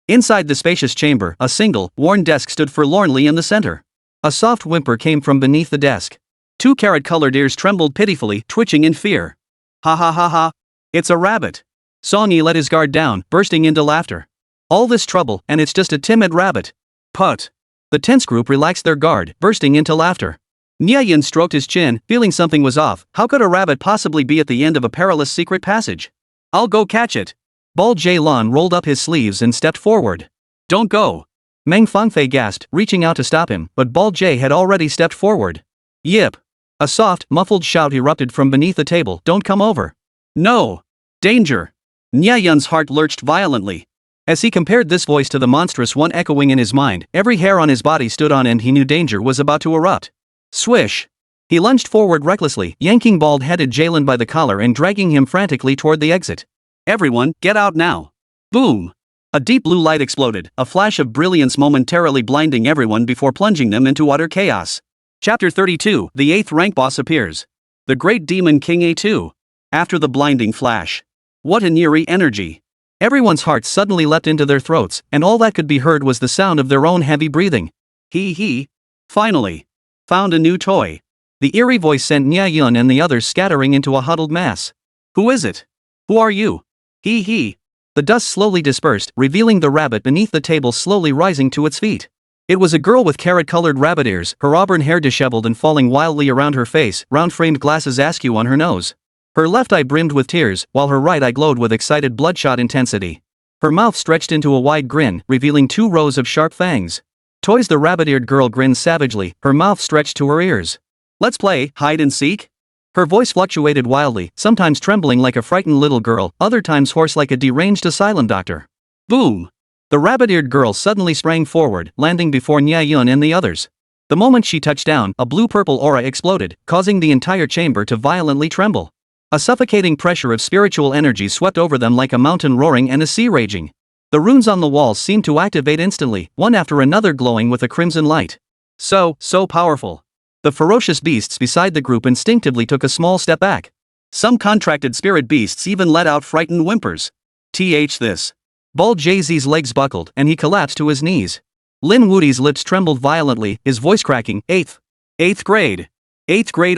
Inside the spacious chamber, a single, worn desk stood forlornly in the center. A soft whimper came from beneath the desk. Two carrot-colored ears trembled pitifully, twitching in fear. Ha ha ha ha. It's a rabbit. Song Yi let his guard down, bursting into laughter. All this trouble, and it's just a timid rabbit. Put. The tense group relaxed their guard, bursting into laughter. Nie Yun stroked his chin, feeling something was off. How could a rabbit possibly be at the end of a perilous secret passage? I'll go catch it. Bal Jae-lan rolled up his sleeves and stepped forward. Don't go. Meng Fangfei gasped, reaching out to stop him, but Bal Jae had already stepped forward. Yip. A soft, muffled shout erupted from beneath the table. Don't come over. No. Danger. Nie Yun's heart lurched violently. As he compared this voice to the monstrous one echoing in his mind, every hair on his body stood on end. He knew danger was about to erupt. Swish. He lunged forward recklessly, yanking bald-headed Jalen by the collar and dragging him frantically toward the exit. Everyone, get out now. Boom. A deep blue light exploded, a flash of brilliance momentarily blinding everyone before plunging them into utter chaos. Chapter 32, the 8th rank boss appears. The Great Demon King A2. After the blinding flash. What an eerie energy. Everyone's hearts suddenly leapt into their throats, and all that could be heard was the sound of their own heavy breathing. He. Finally. Found a new toy. The eerie voice sent Nie Yun and the others scattering into a huddled mass. Who is it? Who are you? He. The dust slowly dispersed, revealing the rabbit beneath the table slowly rising to its feet. It was a girl with carrot-colored rabbit ears, her auburn hair disheveled and falling wildly around her face, round-framed glasses askew on her nose. Her left eye brimmed with tears, while her right eye glowed with excited bloodshot intensity. Her mouth stretched into a wide grin, revealing 2 rows of sharp fangs. Toys. The rabbit-eared girl grinned savagely, her mouth stretched to her ears. Let's play hide and seek? Her voice fluctuated wildly, sometimes trembling like a frightened little girl, other times hoarse like a deranged asylum doctor. Boom! The rabbit-eared girl suddenly sprang forward, landing before Nie Yun and the others. The moment she touched down, a blue-purple aura exploded, causing the entire chamber to violently tremble. A suffocating pressure of spiritual energy swept over them like a mountain roaring and a sea raging. The runes on the walls seemed to activate instantly, one after another glowing with a crimson light. So powerful. The ferocious beasts beside the group instinctively took a small step back. Some contracted spirit beasts even let out frightened whimpers. This. Bal Jae-z's legs buckled, and he collapsed to his knees. Lin Wudi's lips trembled violently, his voice cracking. Eighth grade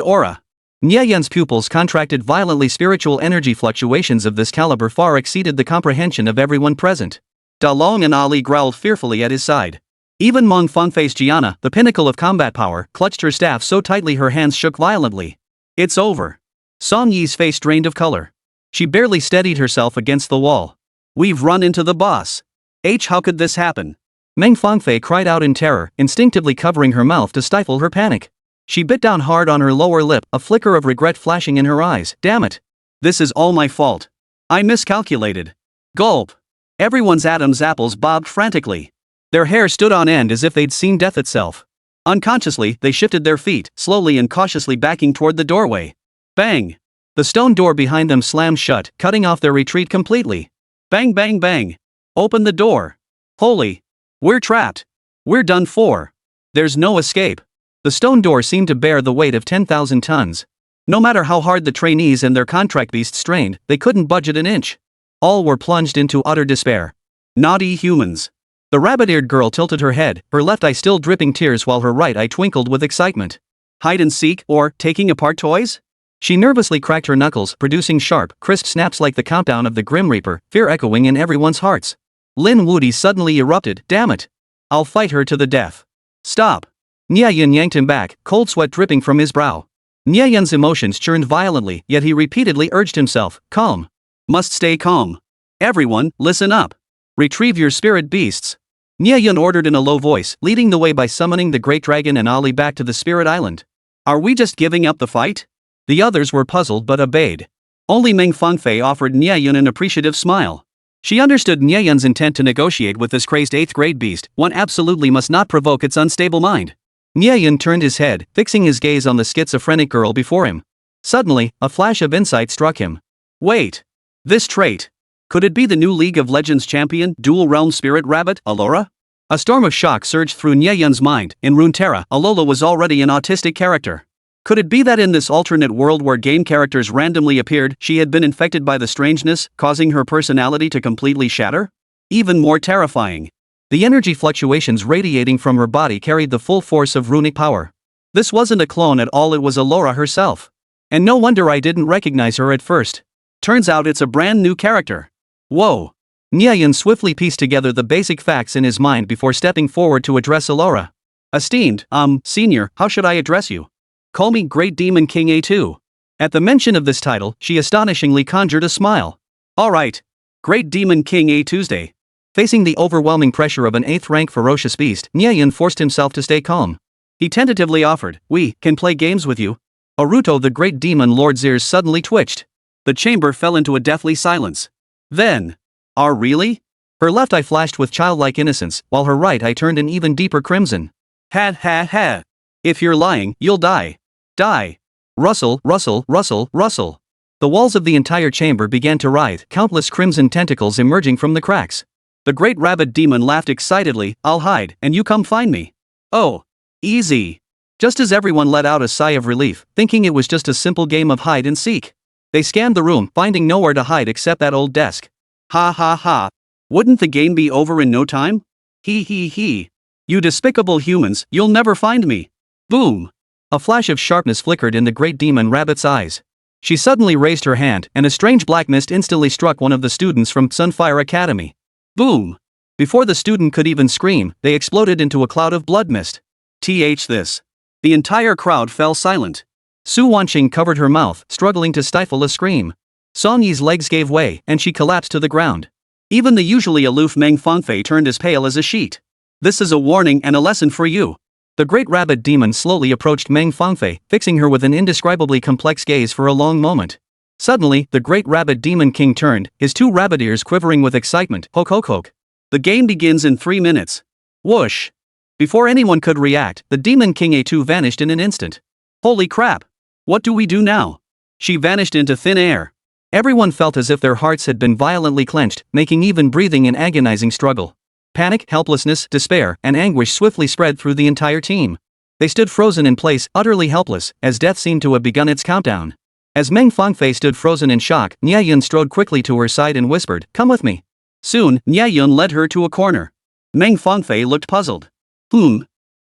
aura. Nie Yun's pupils contracted violently. Spiritual energy fluctuations of this caliber far exceeded the comprehension of everyone present. Da Long and Ali growled fearfully at his side. Even Meng Fangfei's Gianna, the pinnacle of combat power, clutched her staff so tightly her hands shook violently. It's over. Song Yi's face drained of color. She barely steadied herself against the wall. We've run into the boss. How could this happen? Meng Fangfei cried out in terror, instinctively covering her mouth to stifle her panic. She bit down hard on her lower lip, a flicker of regret flashing in her eyes. Damn it. This is all my fault. I miscalculated. Gulp. Everyone's Adam's apples bobbed frantically. Their hair stood on end as if they'd seen death itself. Unconsciously, they shifted their feet, slowly and cautiously backing toward the doorway. Bang! The stone door behind them slammed shut, cutting off their retreat completely. Bang bang bang! Open the door! Holy! We're trapped! We're done for! There's no escape! The stone door seemed to bear the weight of 10,000 tons. No matter how hard the trainees and their contract beasts strained, they couldn't budge it an inch. All were plunged into utter despair. Naughty humans! The rabbit-eared girl tilted her head, her left eye still dripping tears while her right eye twinkled with excitement. Hide and seek, or taking apart toys? She nervously cracked her knuckles, producing sharp, crisp snaps like the countdown of the Grim Reaper, fear echoing in everyone's hearts. Lin Wudi suddenly erupted. Damn it! I'll fight her to the death. Stop! Nie Yun yanked him back, cold sweat dripping from his brow. Nie Yun's emotions churned violently, yet he repeatedly urged himself, calm. Must stay calm. Everyone, listen up. Retrieve your spirit beasts. Nie Yun ordered in a low voice, leading the way by summoning the Great Dragon and Ali back to the Spirit Island. Are we just giving up the fight? The others were puzzled but obeyed. Only Meng Fangfei offered Nie Yun an appreciative smile. She understood Nie Yun's intent to negotiate with this crazed 8th grade beast. One absolutely must not provoke its unstable mind. Nie Yun turned his head, fixing his gaze on the schizophrenic girl before him. Suddenly, a flash of insight struck him. Wait! This trait! Could it be the new League of Legends champion, dual-realm spirit rabbit, Allura? A storm of shock surged through Nie Yun's mind. In Runeterra, Alola was already an autistic character. Could it be that in this alternate world where game characters randomly appeared, she had been infected by the strangeness, causing her personality to completely shatter? Even more terrifying. The energy fluctuations radiating from her body carried the full force of runic power. This wasn't a clone at all, it was Allura herself. And no wonder I didn't recognize her at first. Turns out it's a brand new character. Whoa. Nie Yun swiftly pieced together the basic facts in his mind before stepping forward to address Allura. Esteemed, senior, how should I address you? Call me Great Demon King A2. At the mention of this title, she astonishingly conjured a smile. Alright. Great Demon King A Tuesday. Facing the overwhelming pressure of an 8th-rank ferocious beast, Nie Yun forced himself to stay calm. He tentatively offered, "We can play games with you." Aruto the Great Demon Lord's ears suddenly twitched. The chamber fell into a deathly silence. Then, really? Her left eye flashed with childlike innocence, while her right eye turned an even deeper crimson. Ha. If you're lying, you'll die. Die. Rustle, rustle, rustle, rustle. The walls of the entire chamber began to writhe, countless crimson tentacles emerging from the cracks. The great rabbit demon laughed excitedly. "I'll hide, and you come find me." Oh. Easy. Just as everyone let out a sigh of relief, thinking it was just a simple game of hide and seek. They scanned the room, finding nowhere to hide except that old desk. Ha. Wouldn't the game be over in no time? He. You despicable humans, you'll never find me. Boom. A flash of sharpness flickered in the great demon rabbit's eyes. She suddenly raised her hand, and a strange black mist instantly struck one of the students from Sunfire Academy. Boom! Before the student could even scream, they exploded into a cloud of blood mist. This. The entire crowd fell silent. Su Wanqing covered her mouth, struggling to stifle a scream. Song Yi's legs gave way, and she collapsed to the ground. Even the usually aloof Meng Fangfei turned as pale as a sheet. This is a warning and a lesson for you. The great rabbit demon slowly approached Meng Fangfei, fixing her with an indescribably complex gaze for a long moment. Suddenly, the great rabbit demon king turned, his 2 rabbit ears quivering with excitement. Hook. The game begins in 3 minutes. Whoosh. Before anyone could react, the demon king A2 vanished in an instant. Holy crap. What do we do now? She vanished into thin air. Everyone felt as if their hearts had been violently clenched, making even breathing an agonizing struggle. Panic, helplessness, despair, and anguish swiftly spread through the entire team. They stood frozen in place, utterly helpless, as death seemed to have begun its countdown. As Meng Fangfei stood frozen in shock, Nie Yun strode quickly to her side and whispered, "Come with me." Soon, Nie Yun led her to a corner. Meng Fangfei looked puzzled.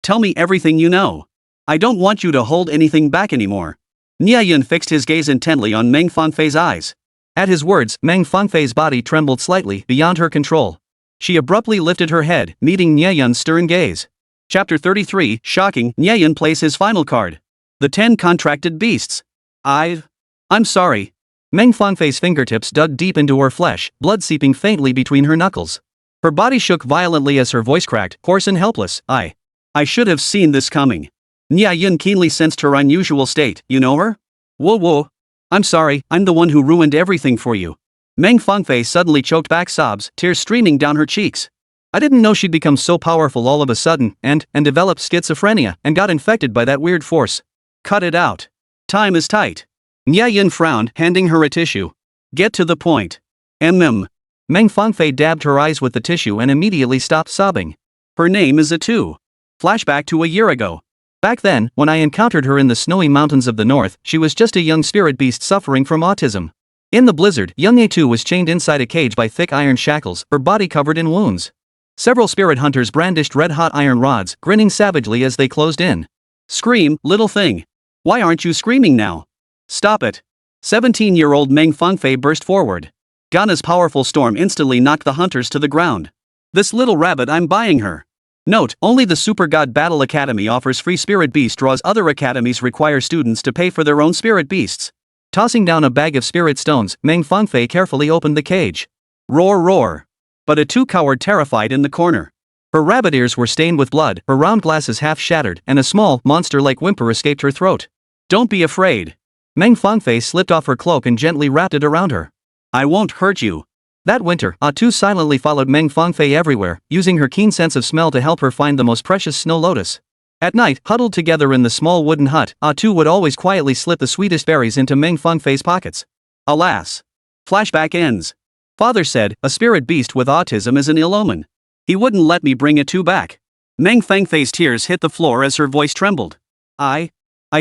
Tell me everything you know. I don't want you to hold anything back anymore." Nie Yun fixed his gaze intently on Meng Fangfei's eyes. At his words, Meng Fangfei's body trembled slightly, beyond her control. She abruptly lifted her head, meeting Nie Yun's stern gaze. Chapter 33, Shocking. Nie Yun plays his final card. The 10 Contracted Beasts. I'm sorry. Meng Fangfei's fingertips dug deep into her flesh, blood seeping faintly between her knuckles. Her body shook violently as her voice cracked, hoarse and helpless. I should have seen this coming. Nie Yun keenly sensed her unusual state. "You know her?" Whoa. I'm sorry, I'm the one who ruined everything for you. Meng Fangfei suddenly choked back sobs, tears streaming down her cheeks. I didn't know she'd become so powerful all of a sudden, and developed schizophrenia, and got infected by that weird force. Cut it out. Time is tight. Nie Yun frowned, handing her a tissue. Get to the point. Meng Fangfei dabbed her eyes with the tissue and immediately stopped sobbing. Her name is A2. Flashback to a year ago. Back then, when I encountered her in the snowy mountains of the north, she was just a young spirit beast suffering from autism. In the blizzard, young A2 was chained inside a cage by thick iron shackles, her body covered in wounds. Several spirit hunters brandished red-hot iron rods, grinning savagely as they closed in. Scream, little thing. Why aren't you screaming now? Stop it. 17-year-old Meng Fangfei burst forward. Gana's powerful storm instantly knocked the hunters to the ground. This little rabbit, I'm buying her. Note, only the Super God Battle Academy offers free spirit beast draws. Other academies require students to pay for their own spirit beasts. Tossing down a bag of spirit stones, Meng Fangfei carefully opened the cage. Roar. But A2 cowered terrified in the corner. Her rabbit ears were stained with blood, her round glasses half shattered, and a small, monster-like whimper escaped her throat. Don't be afraid. Meng Fangfei slipped off her cloak and gently wrapped it around her. I won't hurt you. That winter, A2 silently followed Meng Fangfei everywhere, using her keen sense of smell to help her find the most precious snow lotus. At night, huddled together in the small wooden hut, A2 would always quietly slip the sweetest berries into Meng Fangfei's pockets. Alas. Flashback ends. Father said, a spirit beast with autism is an ill omen. He wouldn't let me bring A2 back. Meng Fangfei's tears hit the floor as her voice trembled. I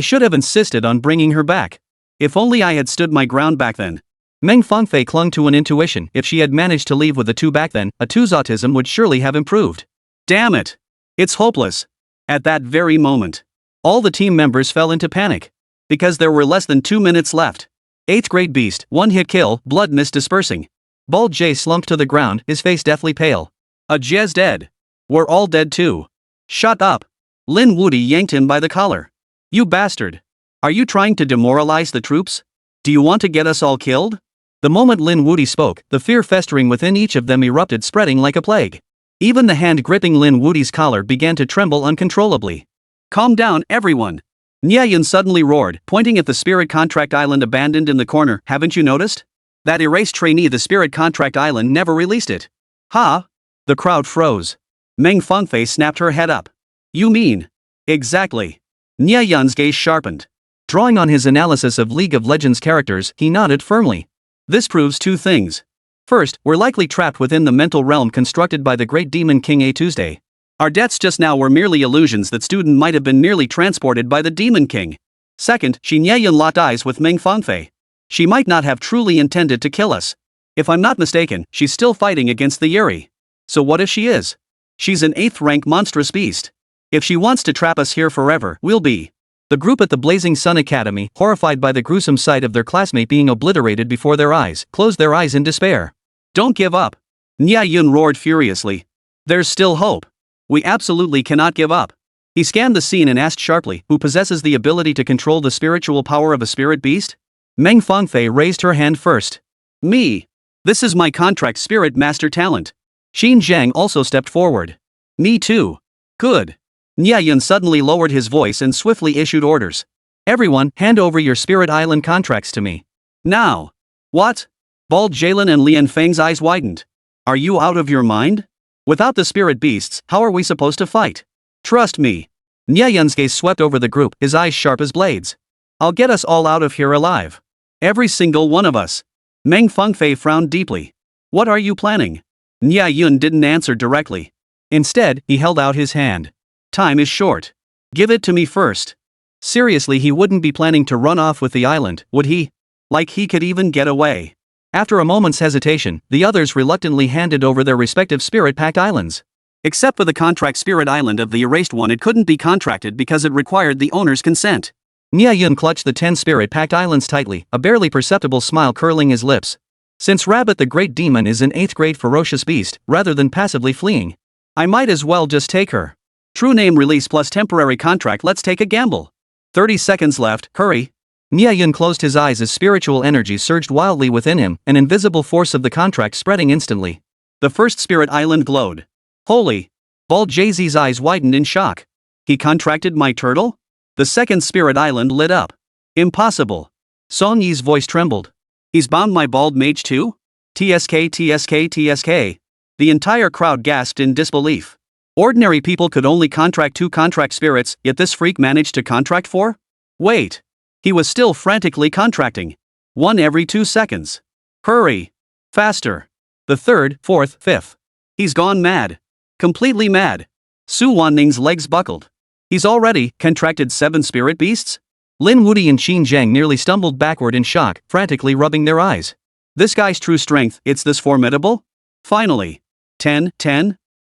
should have insisted on bringing her back. If only I had stood my ground back then. Meng Fangfei clung to an intuition. If she had managed to leave with the two back then, Atu's autism would surely have improved. Damn it! It's hopeless. At that very moment, all the team members fell into panic. Because there were less than 2 minutes left. 8th grade beast, one hit kill, blood mist dispersing. Bald Jay slumped to the ground, his face deathly pale. Jez dead. We're all dead too. Shut up. Lin Wudi yanked him by the collar. You bastard. Are you trying to demoralize the troops? Do you want to get us all killed? The moment Lin Wudi spoke, the fear festering within each of them erupted, spreading like a plague. Even the hand gripping Lin Wudi's collar began to tremble uncontrollably. Calm down, everyone. Nie Yun suddenly roared, pointing at the Spirit Contract Island abandoned in the corner. Haven't you noticed? That erased trainee, the Spirit Contract Island never released it. Huh? The crowd froze. Meng Fangfei snapped her head up. You mean? Exactly. Nie Yun's gaze sharpened. Drawing on his analysis of League of Legends characters, he nodded firmly. This proves two things. First, we're likely trapped within the mental realm constructed by the great demon king A Tuesday. Our deaths just now were merely illusions that student might have been nearly transported by the demon king. Second, Nie Yun locked eyes with Meng Fangfei. She might not have truly intended to kill us. If I'm not mistaken, she's still fighting against the Yuri. So what if she is? She's an 8th rank monstrous beast. If she wants to trap us here forever, we'll be. The group at the Blazing Sun Academy, horrified by the gruesome sight of their classmate being obliterated before their eyes, closed their eyes in despair. Don't give up. Nie Yun roared furiously. There's still hope. We absolutely cannot give up. He scanned the scene and asked sharply, who possesses the ability to control the spiritual power of a spirit beast? Meng Fangfei raised her hand first. Me. This is my contract spirit master talent. Xin Zhang also stepped forward. Me too. Good. Nie Yun suddenly lowered his voice and swiftly issued orders. Everyone, hand over your Spirit Island contracts to me. Now. What? Bald Jalen and Lian Feng's eyes widened. Are you out of your mind? Without the spirit beasts, how are we supposed to fight? Trust me. Nie Yun's gaze swept over the group, his eyes sharp as blades. I'll get us all out of here alive. Every single one of us. Meng Fangfei frowned deeply. What are you planning? Nie Yun didn't answer directly. Instead, he held out his hand. Time is short. Give it to me first. Seriously, he wouldn't be planning to run off with the island, would he? Like he could even get away. After a moment's hesitation, the others reluctantly handed over their respective spirit-packed islands. Except for the contract spirit island of the erased one, it couldn't be contracted because it required the owner's consent. Nie Yun clutched the 10 spirit-packed islands tightly, a barely perceptible smile curling his lips. Since Rabbit the Great Demon is an 8th grade ferocious beast, rather than passively fleeing, I might as well just take her. True name release plus temporary contract, let's take a gamble. 30 seconds left, hurry. Nie Yun closed his eyes as spiritual energy surged wildly within him, an invisible force of the contract spreading instantly. The first spirit island glowed. Holy! Bald Jay-Z's eyes widened in shock. He contracted my turtle? The second spirit island lit up. Impossible. Song Yi's voice trembled. He's bound my bald mage too? TSK TSK TSK. The entire crowd gasped in disbelief. Ordinary people could only contract 2 contract spirits, yet this freak managed to contract 4? Wait. He was still frantically contracting. 1 every 2 seconds. Hurry. Faster. The 3rd, 4th, 5th. He's gone mad. Completely mad. Su Wanning's legs buckled. He's already contracted 7 spirit beasts? Lin Wudi and Xin Zhang nearly stumbled backward in shock, frantically rubbing their eyes. This guy's true strength, it's this formidable? Finally. 10.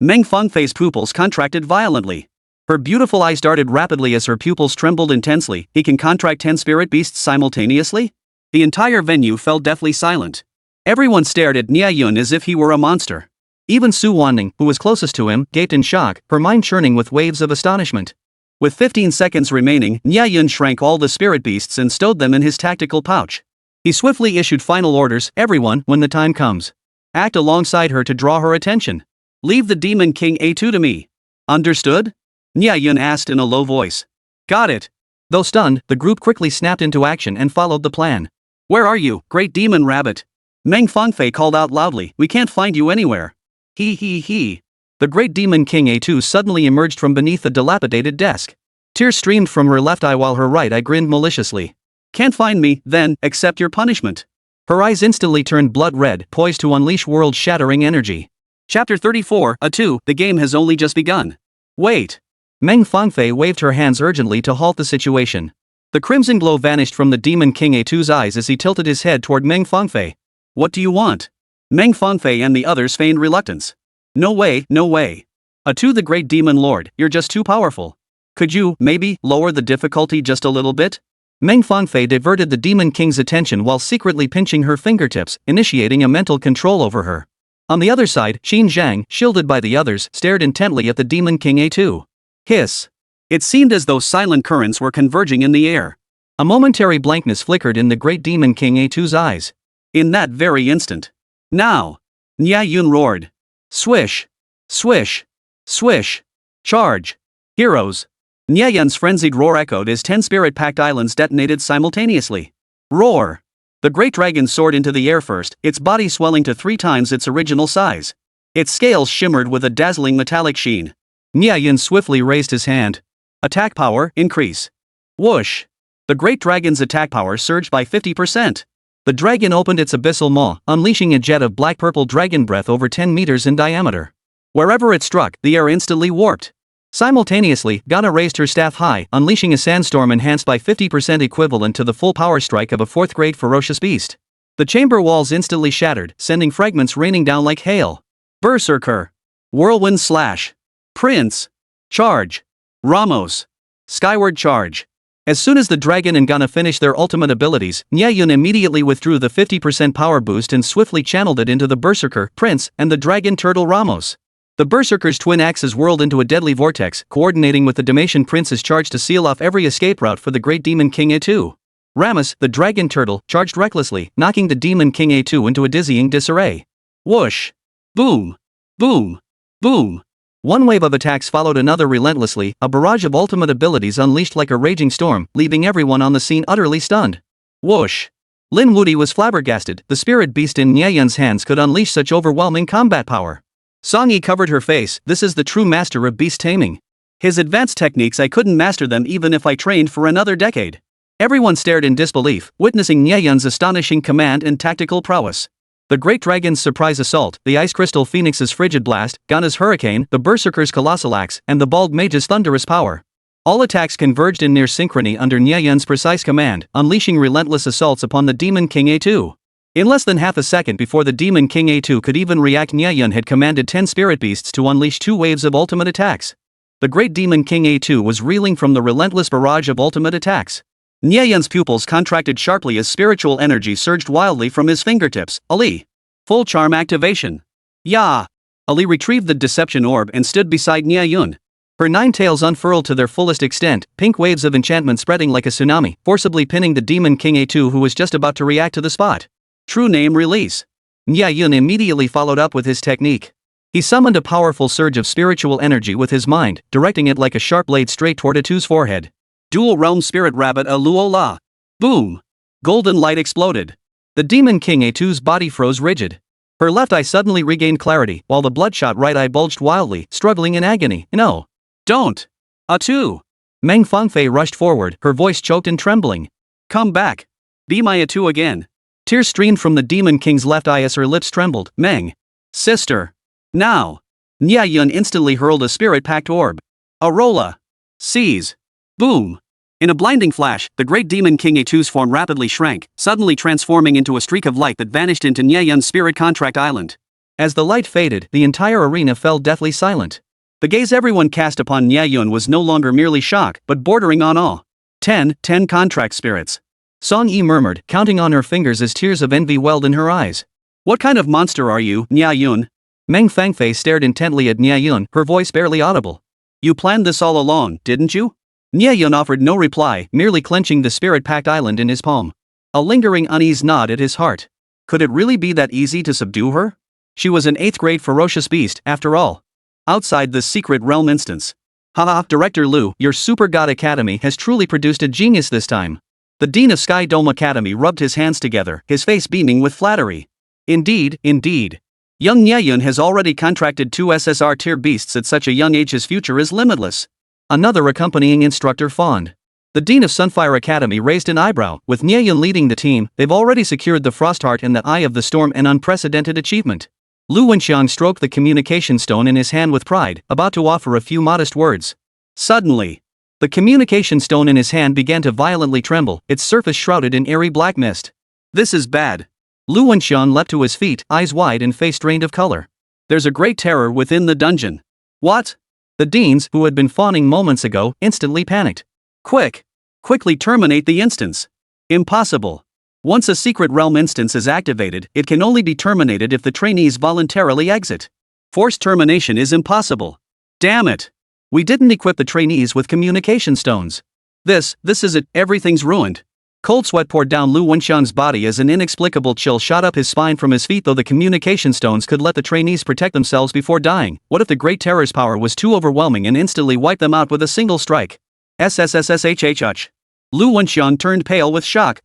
Meng Fangfei's pupils contracted violently. Her beautiful eyes darted rapidly as her pupils trembled intensely. He can contract 10 spirit beasts simultaneously? The entire venue fell deathly silent. Everyone stared at Nie Yun as if he were a monster. Even Su Wanning, who was closest to him, gaped in shock, her mind churning with waves of astonishment. With 15 seconds remaining, Nie Yun shrank all the spirit beasts and stowed them in his tactical pouch. He swiftly issued final orders, everyone, when the time comes. Act alongside her to draw her attention. Leave the Demon King A2 to me. Understood? Nie Yun asked in a low voice. Got it. Though stunned, the group quickly snapped into action and followed the plan. Where are you, Great Demon Rabbit? Meng Fangfei called out loudly, we can't find you anywhere. He. The Great Demon King A2 suddenly emerged from beneath a dilapidated desk. Tears streamed from her left eye while her right eye grinned maliciously. Can't find me, then, accept your punishment. Her eyes instantly turned blood red, poised to unleash world-shattering energy. Chapter 34, A2, the game has only just begun. Wait. Meng Fangfei waved her hands urgently to halt the situation. The crimson glow vanished from the Demon King A2's eyes as he tilted his head toward Meng Fangfei. What do you want? Meng Fangfei and the others feigned reluctance. No way, no way. A2 the Great Demon Lord, you're just too powerful. Could you, maybe, lower the difficulty just a little bit? Meng Fangfei diverted the Demon King's attention while secretly pinching her fingertips, initiating a mental control over her. On the other side, Xin Zhang, shielded by the others, stared intently at the Demon King A2. Hiss. It seemed as though silent currents were converging in the air. A momentary blankness flickered in the Great Demon King A2's eyes. In that very instant. Now! Nie Yun roared. Swish! Swish! Swish! Charge! Heroes! Nie Yun's frenzied roar echoed as 10 spirit-packed islands detonated simultaneously. Roar! The great dragon soared into the air first, its body swelling to 3 times its original size. Its scales shimmered with a dazzling metallic sheen. Nie Yun swiftly raised his hand. Attack power, increase. Whoosh! The great dragon's attack power surged by 50%. The dragon opened its abyssal maw, unleashing a jet of black-purple dragon breath over 10 meters in diameter. Wherever it struck, the air instantly warped. Simultaneously, Gacha raised her staff high, unleashing a sandstorm enhanced by 50% equivalent to the full power strike of a 4th-grade ferocious beast. The chamber walls instantly shattered, sending fragments raining down like hail. Berserker! Whirlwind slash! Prince! Charge! Ramos! Skyward charge! As soon as the dragon and Gacha finished their ultimate abilities, Nie Yun immediately withdrew the 50% power boost and swiftly channeled it into the Berserker, Prince, and the dragon turtle Ramos. The Berserker's twin axes whirled into a deadly vortex, coordinating with the Dalmatian Prince's charge to seal off every escape route for the Great Demon King A2. Ramos, the dragon turtle, charged recklessly, knocking the Demon King A2 into a dizzying disarray. Whoosh! Boom! Boom! Boom! One wave of attacks followed another relentlessly, a barrage of ultimate abilities unleashed like a raging storm, leaving everyone on the scene utterly stunned. Whoosh! Lin Wudi was flabbergasted, the spirit beast in Nie Yun's hands could unleash such overwhelming combat power. Song Yi covered her face, this is the true master of beast taming. His advanced techniques I couldn't master them even if I trained for another decade. Everyone stared in disbelief, witnessing Nie Yun's astonishing command and tactical prowess. The Great Dragon's surprise assault, the Ice Crystal Phoenix's frigid blast, Gacha's hurricane, the Berserker's colossal axe, and the Bald Mage's thunderous power. All attacks converged in near synchrony under Nie Yun's precise command, unleashing relentless assaults upon the Demon King A2. In less than half a second before the Demon King A2 could even react, Nie Yun had commanded 10 spirit beasts to unleash 2 waves of ultimate attacks. The Great Demon King A2 was reeling from the relentless barrage of ultimate attacks. Nie Yun's pupils contracted sharply as spiritual energy surged wildly from his fingertips. Ali! Full charm activation! Ya! Ali retrieved the deception orb and stood beside Nie Yun. Her 9 tails unfurled to their fullest extent, pink waves of enchantment spreading like a tsunami, forcibly pinning the Demon King A2 who was just about to react to the spot. True name release. Nie Yun immediately followed up with his technique. He summoned a powerful surge of spiritual energy with his mind, directing it like a sharp blade straight toward A2's forehead. Dual Realm Spirit Rabbit Aluola. Boom! Golden light exploded. The Demon King A2's body froze rigid. Her left eye suddenly regained clarity, while the bloodshot right eye bulged wildly, struggling in agony. No! Don't! A2! Meng Fangfei rushed forward, her voice choked and trembling. Come back! Be my A2 again! Tears streamed from the Demon King's left eye as her lips trembled. Meng! Sister! Now! Nie Yun instantly hurled a spirit-packed orb. Arola! Seize! Boom! In a blinding flash, the Great Demon King A2's form rapidly shrank, suddenly transforming into a streak of light that vanished into Nie Yun's spirit contract island. As the light faded, the entire arena fell deathly silent. The gaze everyone cast upon Nie Yun was no longer merely shock, but bordering on awe. 10 contract spirits. Song Yi murmured, counting on her fingers as tears of envy welled in her eyes. What kind of monster are you, Nie Yun? Meng Fangfei stared intently at Nie Yun, her voice barely audible. You planned this all along, didn't you? Nie Yun offered no reply, merely clenching the spirit-packed island in his palm. A lingering unease gnawed at his heart. Could it really be that easy to subdue her? She was an 8th-grade ferocious beast, after all. Outside the secret realm instance. Haha, Director Liu, your Super God Academy has truly produced a genius this time. The Dean of Sky Dome Academy rubbed his hands together, his face beaming with flattery. Indeed, indeed. Young Nie Yun has already contracted 2 SSR-tier beasts at such a young age, his future is limitless. Another accompanying instructor fawned. The Dean of Sunfire Academy raised an eyebrow. With Nie Yun leading the team, they've already secured the Frostheart and the Eye of the Storm, an unprecedented achievement. Lu Wenxiang stroked the communication stone in his hand with pride, about to offer a few modest words. Suddenly, The communication stone in his hand began to violently tremble, its surface shrouded in airy black mist. This is bad. Lu Wenxian leapt to his feet, eyes wide and face drained of color. There's a great terror within the dungeon. What? The deans, who had been fawning moments ago, instantly panicked. Quickly terminate the instance. Impossible. Once a secret realm instance is activated, it can only be terminated if the trainees voluntarily exit. Forced termination is impossible. Damn it. We didn't equip the trainees with communication stones. This is it, everything's ruined. Cold sweat poured down Lu Wenxian's body as an inexplicable chill shot up his spine from his feet. Though the communication stones could let the trainees protect themselves before dying, what if the Great Terror's power was too overwhelming and instantly wiped them out with a single strike? SSSSHHH. Lu Wenxian turned pale with shock.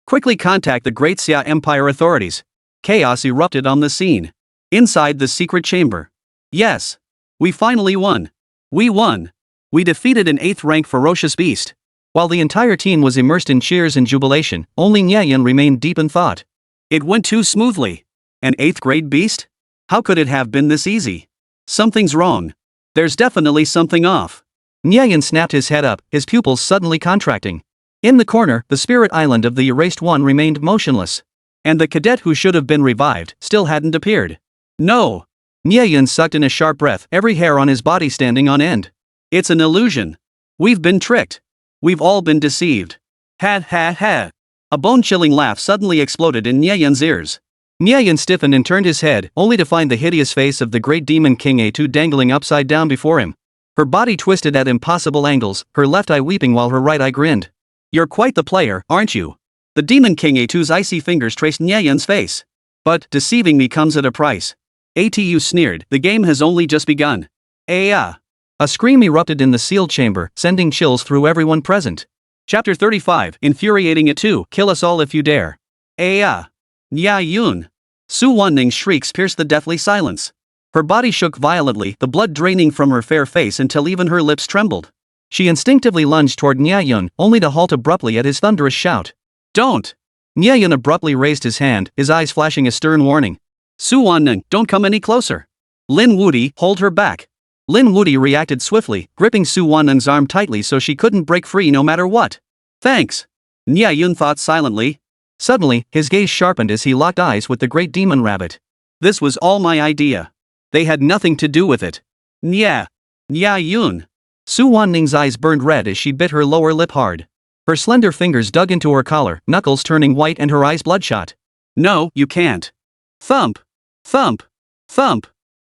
Quickly contact the Great Xia Empire authorities. Chaos erupted on the scene. Inside the secret chamber. Yes. We finally won. We won. We defeated an 8th rank ferocious beast. While the entire team was immersed in cheers and jubilation, only Nie Yun remained deep in thought. It went too smoothly. An 8th grade beast? How could it have been this easy? Something's wrong. There's definitely something off. Nie Yun snapped his head up, his pupils suddenly contracting. In the corner, the spirit island of the erased one remained motionless. And the cadet who should have been revived still hadn't appeared. No! Nie Yun sucked in a sharp breath, every hair on his body standing on end. It's an illusion. We've been tricked. We've all been deceived. Ha. A bone-chilling laugh suddenly exploded in Nie Yun's ears. Nie Yun stiffened and turned his head, only to find the hideous face of the great demon King A2 dangling upside down before him. Her body twisted at impossible angles, her left eye weeping while her right eye grinned. You're quite the player, aren't you? The demon King A2's icy fingers traced Nie Yun's face. But deceiving me comes at a price. ATU sneered, the game has only just begun. A scream erupted in the sealed chamber, sending chills through everyone present. Chapter 35, Infuriating It Too, Kill Us All If You Dare. Nie Yun. Su Wanning's shrieks pierced the deathly silence. Her body shook violently, the blood draining from her fair face until even her lips trembled. She instinctively lunged toward Nie Yun, only to halt abruptly at his thunderous shout. Don't! Nie Yun abruptly raised his hand, his eyes flashing a stern warning. Su Wanning, don't come any closer. Lin Wudi, hold her back. Lin Wudi reacted swiftly, gripping Su Wanning's arm tightly so she couldn't break free no matter what. Thanks. Nie Yun thought silently. Suddenly, his gaze sharpened as he locked eyes with the great demon rabbit. This was all my idea. They had nothing to do with it. Nie Yun. Su Wanning's eyes burned red as she bit her lower lip hard. Her slender fingers dug into her collar, knuckles turning white and her eyes bloodshot. No, you can't. Thump.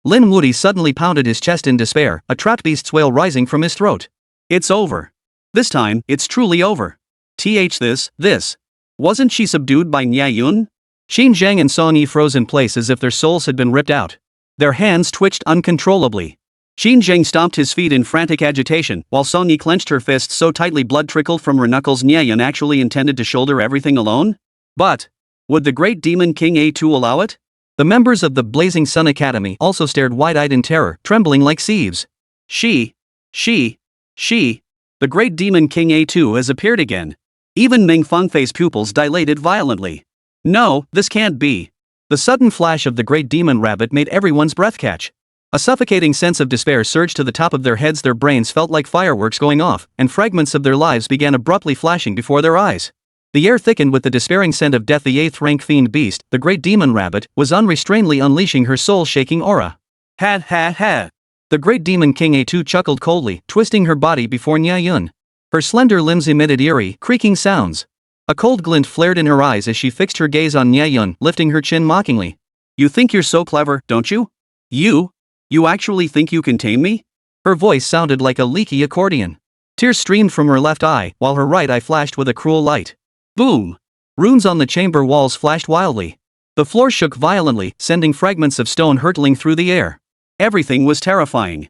Lin Wudi suddenly pounded his chest in despair, a trapped beast's wail rising from his throat. It's over. This time, it's truly over. This. Wasn't she subdued by Nie Yun? Qin Zhang and Song Yi froze in place as if their souls had been ripped out. Their hands twitched uncontrollably. Qin Zhang stomped his feet in frantic agitation, while Song Yi clenched her fists so tightly blood trickled from her knuckles. Nie Yun actually intended to shoulder everything alone? But would the great demon King A2 allow it? The members of the Blazing Sun Academy also stared wide-eyed in terror, trembling like sieves. The great demon King A2 has appeared again. Even Ming Fengfei's pupils dilated violently. No, this can't be. The sudden flash of the great demon rabbit made everyone's breath catch. A suffocating sense of despair surged to the top of their heads. Their brains felt like fireworks going off, and fragments of their lives began abruptly flashing before their eyes. The air thickened with the despairing scent of death. The 8th rank fiend beast, the great demon rabbit, was unrestrainedly unleashing her soul-shaking aura. Ha. The great demon King A2 chuckled coldly, twisting her body before Nie Yun. Her slender limbs emitted eerie, creaking sounds. A cold glint flared in her eyes as she fixed her gaze on Nie Yun, lifting her chin mockingly. You think you're so clever, don't you? You actually think you can tame me? Her voice sounded like a leaky accordion. Tears streamed from her left eye, while her right eye flashed with a cruel light. Boom! Runes on the chamber walls flashed wildly. The floor shook violently, sending fragments of stone hurtling through the air. Everything was terrifying.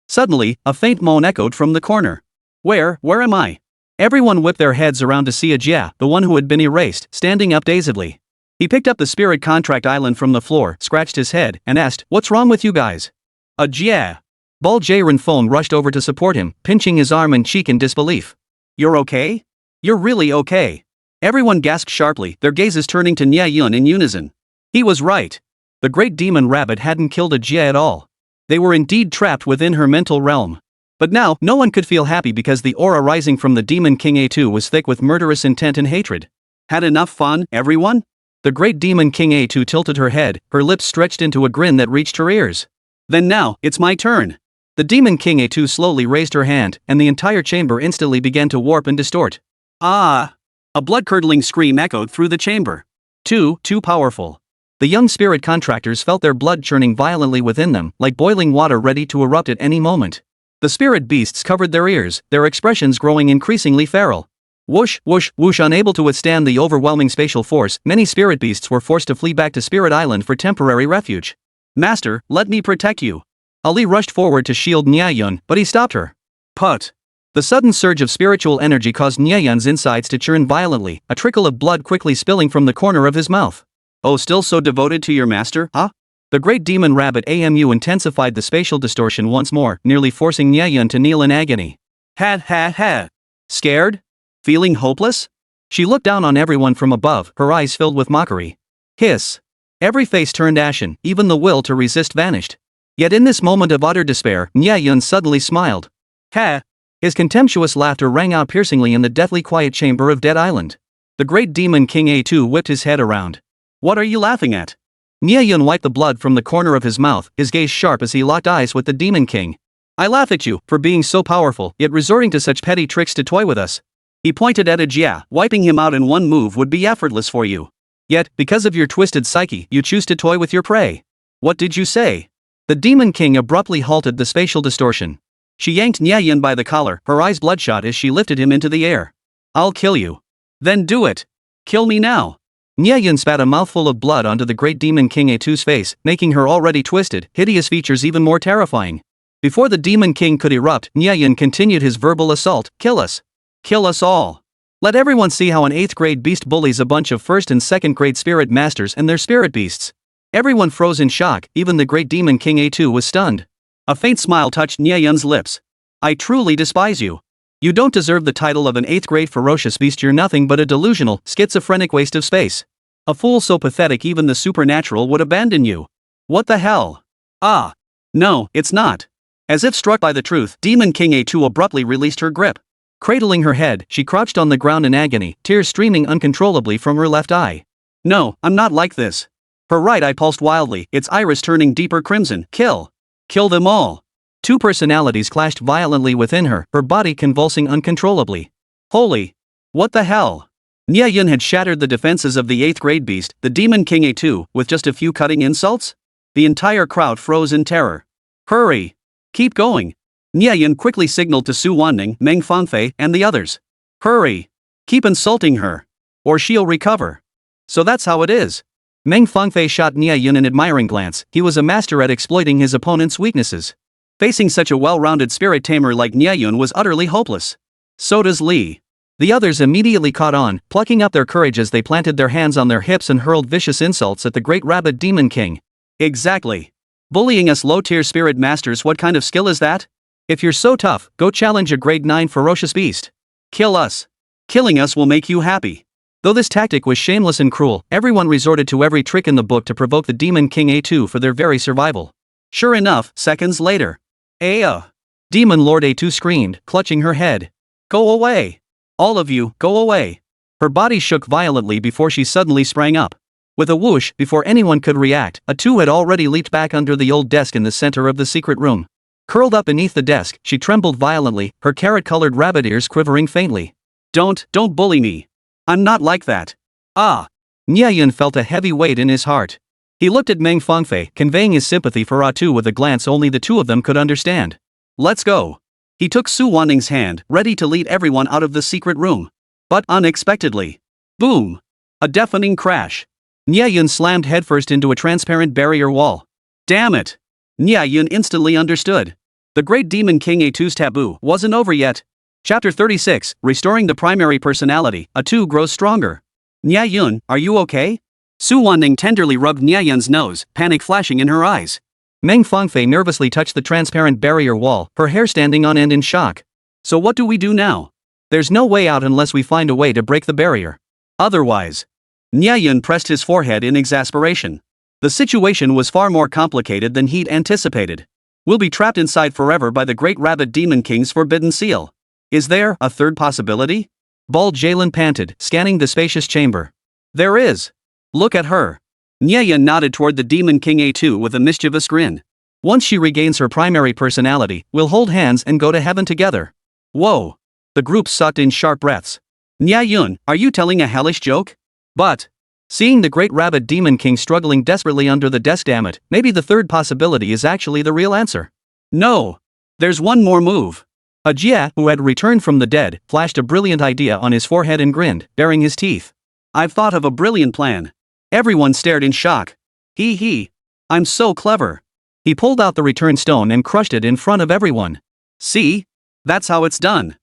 Suddenly, a faint moan echoed from the corner. Where am I? Everyone whipped their heads around to see Jia, the one who had been erased, standing up dazedly. He picked up the spirit contract island from the floor, scratched his head, and asked, "What's wrong with you guys?" Jia. Bal Jairan Phone rushed over to support him, pinching his arm and cheek in disbelief. You're okay? You're really okay? Everyone gasped sharply, their gazes turning to Nie Yun in unison. He was right. The great demon rabbit hadn't killed Jia at all. They were indeed trapped within her mental realm. But now, no one could feel happy because the aura rising from the Demon King A2 was thick with murderous intent and hatred. Had enough fun, everyone? The great Demon King A2 tilted her head, her lips stretched into a grin that reached her ears. Then now, it's my turn. The Demon King A2 slowly raised her hand, and the entire chamber instantly began to warp and distort. Ah! A blood-curdling scream echoed through the chamber. Too powerful. The young spirit contractors felt their blood churning violently within them, like boiling water ready to erupt at any moment. The spirit beasts covered their ears, their expressions growing increasingly feral. Whoosh, whoosh, whoosh. Unable to withstand the overwhelming spatial force, many spirit beasts were forced to flee back to Spirit Island for temporary refuge. Master, let me protect you. Ali rushed forward to shield Nie Yun, but he stopped her. Put. The sudden surge of spiritual energy caused Nie Yun's insides to churn violently, a trickle of blood quickly spilling from the corner of his mouth. Oh, still so devoted to your master, huh? The great demon rabbit AMU intensified the spatial distortion once more, nearly forcing Nie Yun to kneel in agony. Ha. Scared? Feeling hopeless? She looked down on everyone from above, her eyes filled with mockery. Hiss. Every face turned ashen, even the will to resist vanished. Yet in this moment of utter despair, Nie Yun suddenly smiled. Ha! His contemptuous laughter rang out piercingly in the deathly quiet chamber of Dead Island. The great demon King A2 whipped his head around. What are you laughing at? Nie Yun wiped the blood from the corner of his mouth, his gaze sharp as he locked eyes with the Demon King. I laugh at you, for being so powerful, yet resorting to such petty tricks to toy with us. He pointed at Ajia, wiping him out in one move would be effortless for you. Yet, because of your twisted psyche, you choose to toy with your prey. What did you say? The Demon King abruptly halted the spatial distortion. She yanked Nie Yun by the collar, her eyes bloodshot as she lifted him into the air. I'll kill you. Then do it. Kill me now. Nie Yun spat a mouthful of blood onto the great Demon King A2's face, making her already twisted, hideous features even more terrifying. Before the Demon King could erupt, Nie Yun continued his verbal assault. Kill us. Kill us all. Let everyone see how an 8th grade beast bullies a bunch of 1st and 2nd grade spirit masters and their spirit beasts. Everyone froze in shock, even the great Demon King A2 was stunned. A faint smile touched Nie Yun's lips. I truly despise you. You don't deserve the title of an 8th grade ferocious beast. You're nothing but a delusional, schizophrenic waste of space. A fool so pathetic even the supernatural would abandon you. What the hell? Ah. No, it's not. As if struck by the truth, Demon King A2 abruptly released her grip. Cradling her head, she crouched on the ground in agony, tears streaming uncontrollably from her left eye. No, I'm not like this. Her right eye pulsed wildly, its iris turning deeper crimson. Kill. Kill them all. Two personalities clashed violently within her, her body convulsing uncontrollably. Holy. What the hell? Nie Yun had shattered the defenses of the 8th grade beast, the Demon King A2, with just a few cutting insults? The entire crowd froze in terror. Hurry. Keep going. Nie Yun quickly signaled to Su Wanning, Meng Fangfei, and the others. Hurry. Keep insulting her. Or she'll recover. So that's how it is. Meng Fangfei shot Nie Yun an admiring glance. He was a master at exploiting his opponent's weaknesses. Facing such a well-rounded spirit tamer like Nie Yun was utterly hopeless. So does Li. The others immediately caught on, plucking up their courage as they planted their hands on their hips and hurled vicious insults at the great rabbit Demon King. Exactly. Bullying us low-tier spirit masters, what kind of skill is that? If you're so tough, go challenge a grade 9 ferocious beast. Kill us. Killing us will make you happy. Though this tactic was shameless and cruel, everyone resorted to every trick in the book to provoke the Demon King A2 for their very survival. Sure enough, seconds later. Demon Lord A2 screamed, clutching her head. Go away. All of you, go away. Her body shook violently before she suddenly sprang up. With a whoosh, before anyone could react, A2 had already leaped back under the old desk in the center of the secret room. Curled up beneath the desk, she trembled violently, her carrot-colored rabbit ears quivering faintly. Don't bully me. I'm not like that. Ah. Nie Yun felt a heavy weight in his heart. He looked at Meng Fangfei, conveying his sympathy for A2 with a glance only the two of them could understand. Let's go. He took Su Wanning's hand, ready to lead everyone out of the secret room. But unexpectedly. Boom. A deafening crash. Nie Yun slammed headfirst into a transparent barrier wall. Damn it. Nie Yun instantly understood. The great Demon King A2's taboo wasn't over yet. Chapter 36, Restoring the Primary Personality, A2 grows stronger. Nie Yun, are you okay? Su Wanning tenderly rubbed Nie Yun's nose, panic flashing in her eyes. Meng Fangfei nervously touched the transparent barrier wall, her hair standing on end in shock. So what do we do now? There's no way out unless we find a way to break the barrier. Otherwise. Nie Yun pressed his forehead in exasperation. The situation was far more complicated than he'd anticipated. We'll be trapped inside forever by the Great Rabbit Demon King's forbidden seal. Is there a third possibility? Bald Jalen panted, scanning the spacious chamber. There is. Look at her. Nie Yun nodded toward the Demon King A2 with a mischievous grin. Once she regains her primary personality, we'll hold hands and go to heaven together. Whoa. The group sucked in sharp breaths. Nie Yun, are you telling a hellish joke? But, seeing the Great Rabbit Demon King struggling desperately under the desk, damn it, maybe the third possibility is actually the real answer. No. There's one more move. Ajia, who had returned from the dead, flashed a brilliant idea on his forehead and grinned, baring his teeth. I've thought of a brilliant plan. Everyone stared in shock. Hee. I'm so clever. He pulled out the return stone and crushed it in front of everyone. See? That's how it's done.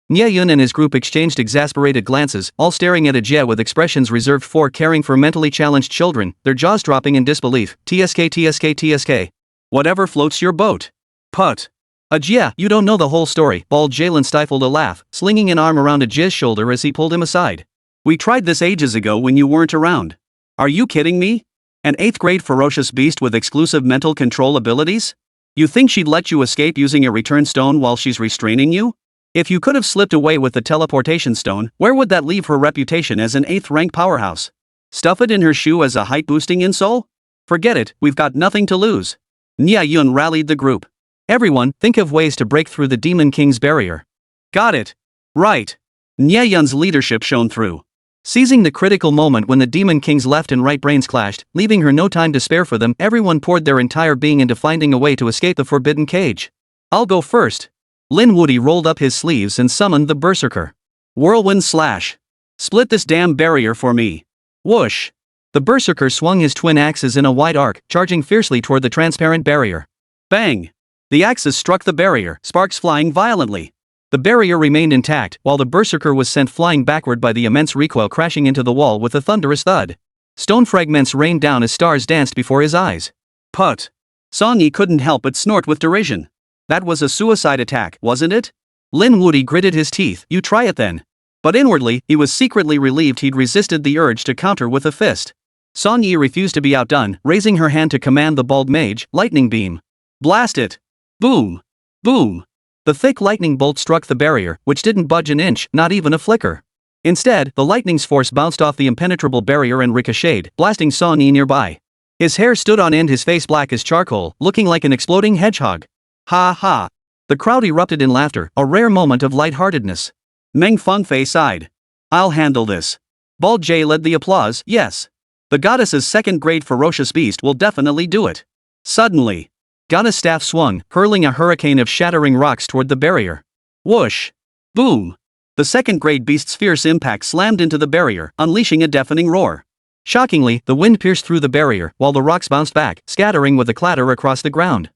Nie Yun and his group exchanged exasperated glances, all staring at Ajia with expressions reserved for caring for mentally challenged children, their jaws dropping in disbelief. TSK. Whatever floats your boat. Put. Ajia, you don't know the whole story. Bald Jalen stifled a laugh, slinging an arm around Ajia's shoulder as he pulled him aside. We tried this ages ago when you weren't around. Are you kidding me? An 8th grade ferocious beast with exclusive mental control abilities? You think she'd let you escape using a return stone while she's restraining you? If you could have slipped away with the teleportation stone, where would that leave her reputation as an 8th rank powerhouse? Stuff it in her shoe as a height-boosting insole? Forget it, we've got nothing to lose. Nie Yun rallied the group. Everyone, think of ways to break through the Demon King's barrier. Got it. Right. Nie Yun's leadership shone through. Seizing the critical moment when the Demon King's left and right brains clashed, leaving her no time to spare for them, everyone poured their entire being into finding a way to escape the forbidden cage. I'll go first. Lin Woody rolled up his sleeves and summoned the Berserker. Whirlwind slash. Split this damn barrier for me. Whoosh. The Berserker swung his twin axes in a wide arc, charging fiercely toward the transparent barrier. Bang. The axes struck the barrier, sparks flying violently. The barrier remained intact, while the Berserker was sent flying backward by the immense recoil, crashing into the wall with a thunderous thud. Stone fragments rained down as stars danced before his eyes. Put. Song Yi couldn't help but snort with derision. That was a suicide attack, wasn't it? Lin Woody gritted his teeth. You try it then. But inwardly, he was secretly relieved he'd resisted the urge to counter with a fist. Song Yi refused to be outdone, raising her hand to command the bald mage, lightning beam. Blast it. Boom. Boom. The thick lightning bolt struck the barrier, which didn't budge an inch, not even a flicker. Instead, the lightning's force bounced off the impenetrable barrier and ricocheted, blasting Song Yi nearby. His hair stood on end, his face black as charcoal, looking like an exploding hedgehog. Ha ha. The crowd erupted in laughter, a rare moment of lightheartedness. Meng Fengfei sighed. I'll handle this. Bald J led the applause. Yes. The goddess's 2nd grade ferocious beast will definitely do it. Suddenly, Gana's staff swung, hurling a hurricane of shattering rocks toward the barrier. Whoosh! Boom! The 2nd grade beast's fierce impact slammed into the barrier, unleashing a deafening roar. Shockingly, the wind pierced through the barrier, while the rocks bounced back, scattering with a clatter across the ground.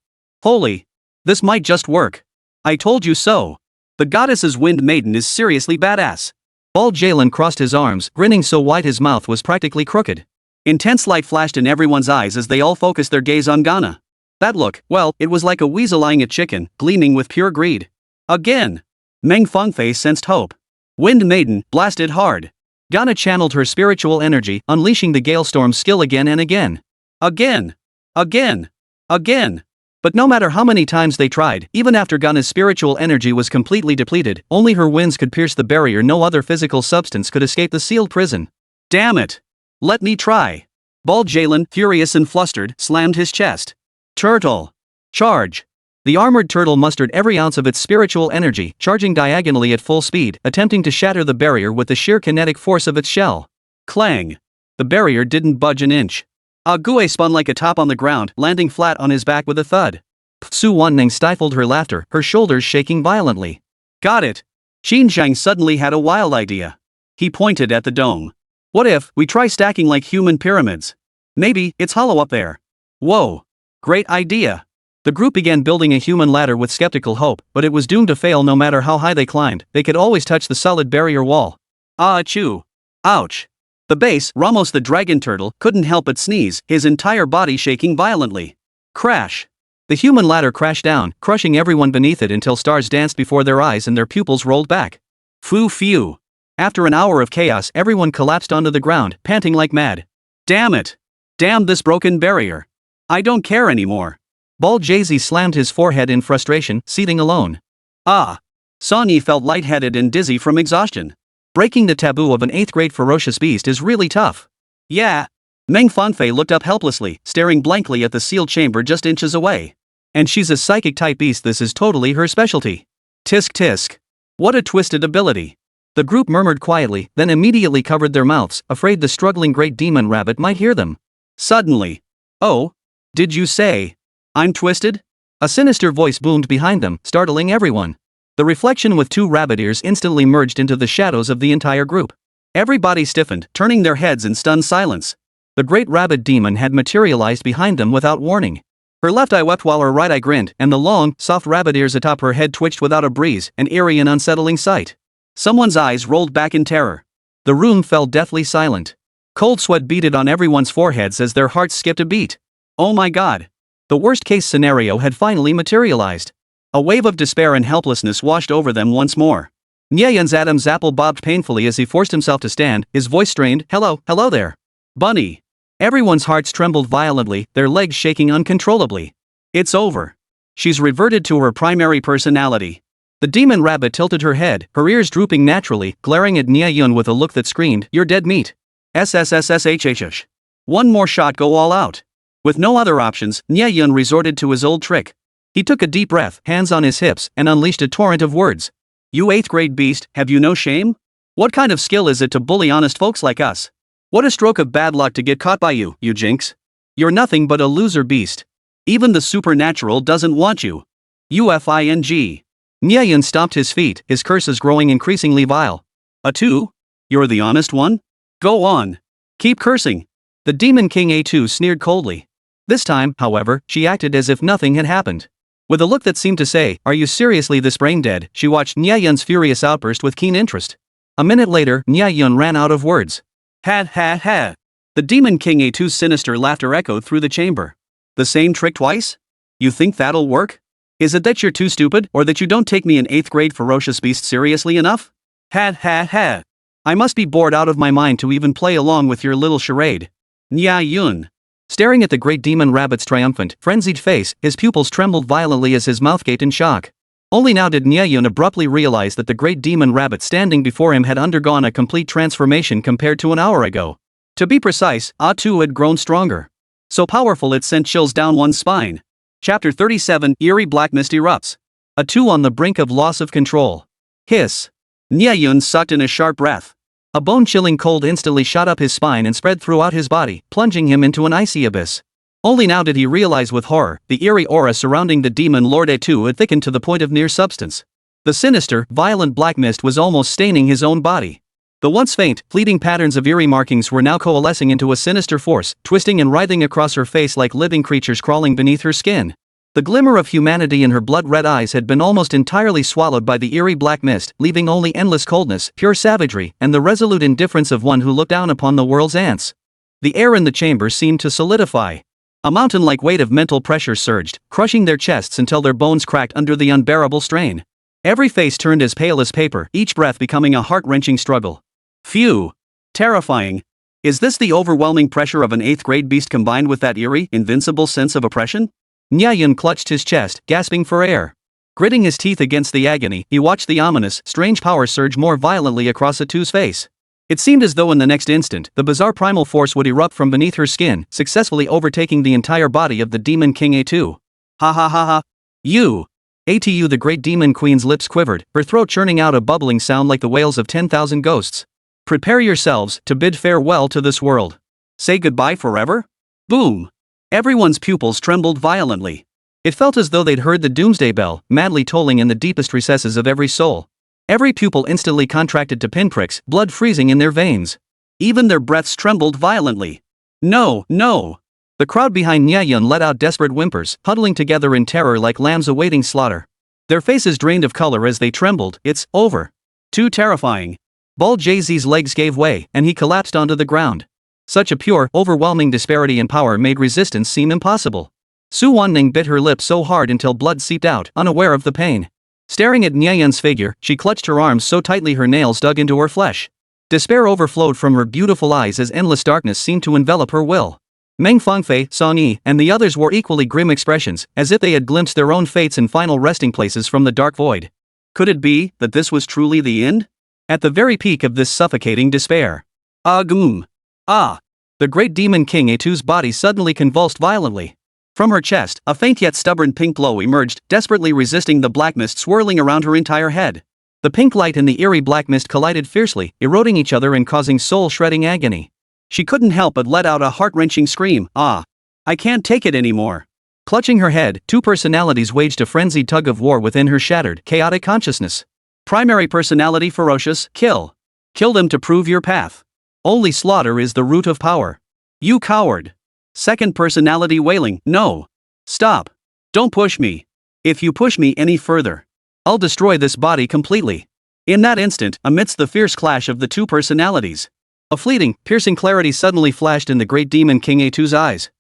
Holy! This might just work. I told you so. The goddess's wind maiden is seriously badass. Bald Jalen crossed his arms, grinning so wide his mouth was practically crooked. Intense light flashed in everyone's eyes as they all focused their gaze on Gana. That look, well, it was like a weasel eyeing a chicken, gleaming with pure greed. Again! Meng Fengfei sensed hope. Wind Maiden blasted hard. Gana channeled her spiritual energy, unleashing the Galestorm's skill again and again. Again! Again! Again! But no matter how many times they tried, even after Gana's spiritual energy was completely depleted, only her winds could pierce the barrier. No other physical substance could escape the sealed prison. Damn it! Let me try! Bald Jalen, furious and flustered, slammed his chest. Turtle! Charge! The armored turtle mustered every ounce of its spiritual energy, charging diagonally at full speed, attempting to shatter the barrier with the sheer kinetic force of its shell. Clang! The barrier didn't budge an inch. Ague spun like a top on the ground, landing flat on his back with a thud. Su Wanning stifled her laughter, her shoulders shaking violently. Got it! Qin Zhang suddenly had a wild idea. He pointed at the dome. What if we try stacking like human pyramids? Maybe it's hollow up there. Whoa! Great idea! The group began building a human ladder with skeptical hope, but it was doomed to fail no matter how high they climbed. They could always touch the solid barrier wall. Achoo! Ouch! The base, Ramos the dragon turtle, couldn't help but sneeze, his entire body shaking violently. Crash! The human ladder crashed down, crushing everyone beneath it until stars danced before their eyes and their pupils rolled back. Phew! After an hour of chaos, everyone collapsed onto the ground, panting like mad. Damn it! Damn this broken barrier! I don't care anymore. Bald Jay-Z slammed his forehead in frustration, seething alone. Ah! Sonny felt lightheaded and dizzy from exhaustion. Breaking the taboo of an 8th grade ferocious beast is really tough. Yeah. Meng Fanfei looked up helplessly, staring blankly at the sealed chamber just inches away. And she's a psychic-type beast, this is totally her specialty. Tisk tisk. What a twisted ability. The group murmured quietly, then immediately covered their mouths, afraid the struggling great demon rabbit might hear them. Suddenly. Oh? Did you say? I'm twisted? A sinister voice boomed behind them, startling everyone. The reflection with 2 rabbit ears instantly merged into the shadows of the entire group. Everybody stiffened, turning their heads in stunned silence. The great rabbit demon had materialized behind them without warning. Her left eye wept while her right eye grinned, and the long, soft rabbit ears atop her head twitched without a breeze, an eerie and unsettling sight. Someone's eyes rolled back in terror. The room fell deathly silent. Cold sweat beaded on everyone's foreheads as their hearts skipped a beat. Oh my god. The worst-case scenario had finally materialized. A wave of despair and helplessness washed over them once more. Nie Yun's Adam's apple bobbed painfully as he forced himself to stand, his voice strained, hello there. Bunny. Everyone's hearts trembled violently, their legs shaking uncontrollably. It's over. She's reverted to her primary personality. The demon rabbit tilted her head, her ears drooping naturally, glaring at Nie Yun with a look that screamed, you're dead meat. SSSSHHH. One more shot, go all out. With no other options, Nie Yun resorted to his old trick. He took a deep breath, hands on his hips, and unleashed a torrent of words. You 8th grade beast, have you no shame? What kind of skill is it to bully honest folks like us? What a stroke of bad luck to get caught by you, you jinx. You're nothing but a loser beast. Even the supernatural doesn't want you. UFING. Nie Yun stomped his feet, his curses growing increasingly vile. A2? You're the honest one? Go on. Keep cursing. The Demon King A2 sneered coldly. This time, however, she acted as if nothing had happened. With a look that seemed to say, are you seriously this brain dead, she watched Nie Yun's furious outburst with keen interest. A minute later, Nie Yun ran out of words. Ha ha ha. The Demon King A2's sinister laughter echoed through the chamber. The same trick twice? You think that'll work? Is it that you're too stupid, or that you don't take me an 8th grade ferocious beast seriously enough? Ha ha ha. I must be bored out of my mind to even play along with your little charade. Nie Yun. Staring at the great demon rabbit's triumphant, frenzied face, his pupils trembled violently as his mouth gaped in shock. Only now did Nie Yun abruptly realize that the great demon rabbit standing before him had undergone a complete transformation compared to an hour ago. To be precise, A2 had grown stronger. So powerful it sent chills down one's spine. Chapter 37, Eerie Black Mist Erupts. A2 on the brink of loss of control. Hiss. Nie Yun sucked in a sharp breath. A bone-chilling cold instantly shot up his spine and spread throughout his body, plunging him into an icy abyss. Only now did he realize with horror, the eerie aura surrounding the demon Lord A2 had thickened to the point of near substance. The sinister, violent black mist was almost staining his own body. The once faint, fleeting patterns of eerie markings were now coalescing into a sinister force, twisting and writhing across her face like living creatures crawling beneath her skin. The glimmer of humanity in her blood-red eyes had been almost entirely swallowed by the eerie black mist, leaving only endless coldness, pure savagery, and the resolute indifference of one who looked down upon the world's ants. The air in the chamber seemed to solidify. A mountain-like weight of mental pressure surged, crushing their chests until their bones cracked under the unbearable strain. Every face turned as pale as paper, each breath becoming a heart-wrenching struggle. Phew! Terrifying. Is this the overwhelming pressure of an 8th grade beast combined with that eerie, invincible sense of oppression? Nie Yun clutched his chest, gasping for air. Gritting his teeth against the agony, he watched the ominous, strange power surge more violently across A2's face. It seemed as though in the next instant, the bizarre primal force would erupt from beneath her skin, successfully overtaking the entire body of the Demon King A2. Ha ha ha ha. You! ATU, the great demon queen's lips quivered, her throat churning out a bubbling sound like the wails of 10,000 ghosts. Prepare yourselves to bid farewell to this world. Say goodbye forever? Boom! Everyone's pupils trembled violently. It felt as though they'd heard the doomsday bell, madly tolling in the deepest recesses of every soul. Every pupil instantly contracted to pinpricks, blood freezing in their veins. Even their breaths trembled violently. No, no! The crowd behind Nie Yun let out desperate whimpers, huddling together in terror like lambs awaiting slaughter. Their faces drained of color as they trembled. It's over. Too terrifying. Bald Jay-Z's legs gave way, and he collapsed onto the ground. Such a pure, overwhelming disparity in power made resistance seem impossible. Su Wanning bit her lip so hard until blood seeped out, unaware of the pain. Staring at Nie Yun's figure, she clutched her arms so tightly her nails dug into her flesh. Despair overflowed from her beautiful eyes as endless darkness seemed to envelop her will. Meng Fangfei, Song Yi, and the others wore equally grim expressions, as if they had glimpsed their own fates and final resting places from the dark void. Could it be that this was truly the end? At the very peak of this suffocating despair. Ah! The great demon King A2's body suddenly convulsed violently. From her chest, a faint yet stubborn pink glow emerged, desperately resisting the black mist swirling around her entire head. The pink light and the eerie black mist collided fiercely, eroding each other and causing soul-shredding agony. She couldn't help but let out a heart-wrenching scream. I can't take it anymore. Clutching her head, two personalities waged a frenzied tug-of-war within her shattered, chaotic consciousness. Primary personality ferocious, kill. Kill them to prove your path. Only slaughter is the root of power. You coward. Second personality wailing, no. Stop. Don't push me. If you push me any further, I'll destroy this body completely. In that instant, amidst the fierce clash of the two personalities, a fleeting, piercing clarity suddenly flashed in the great demon King A2's eyes.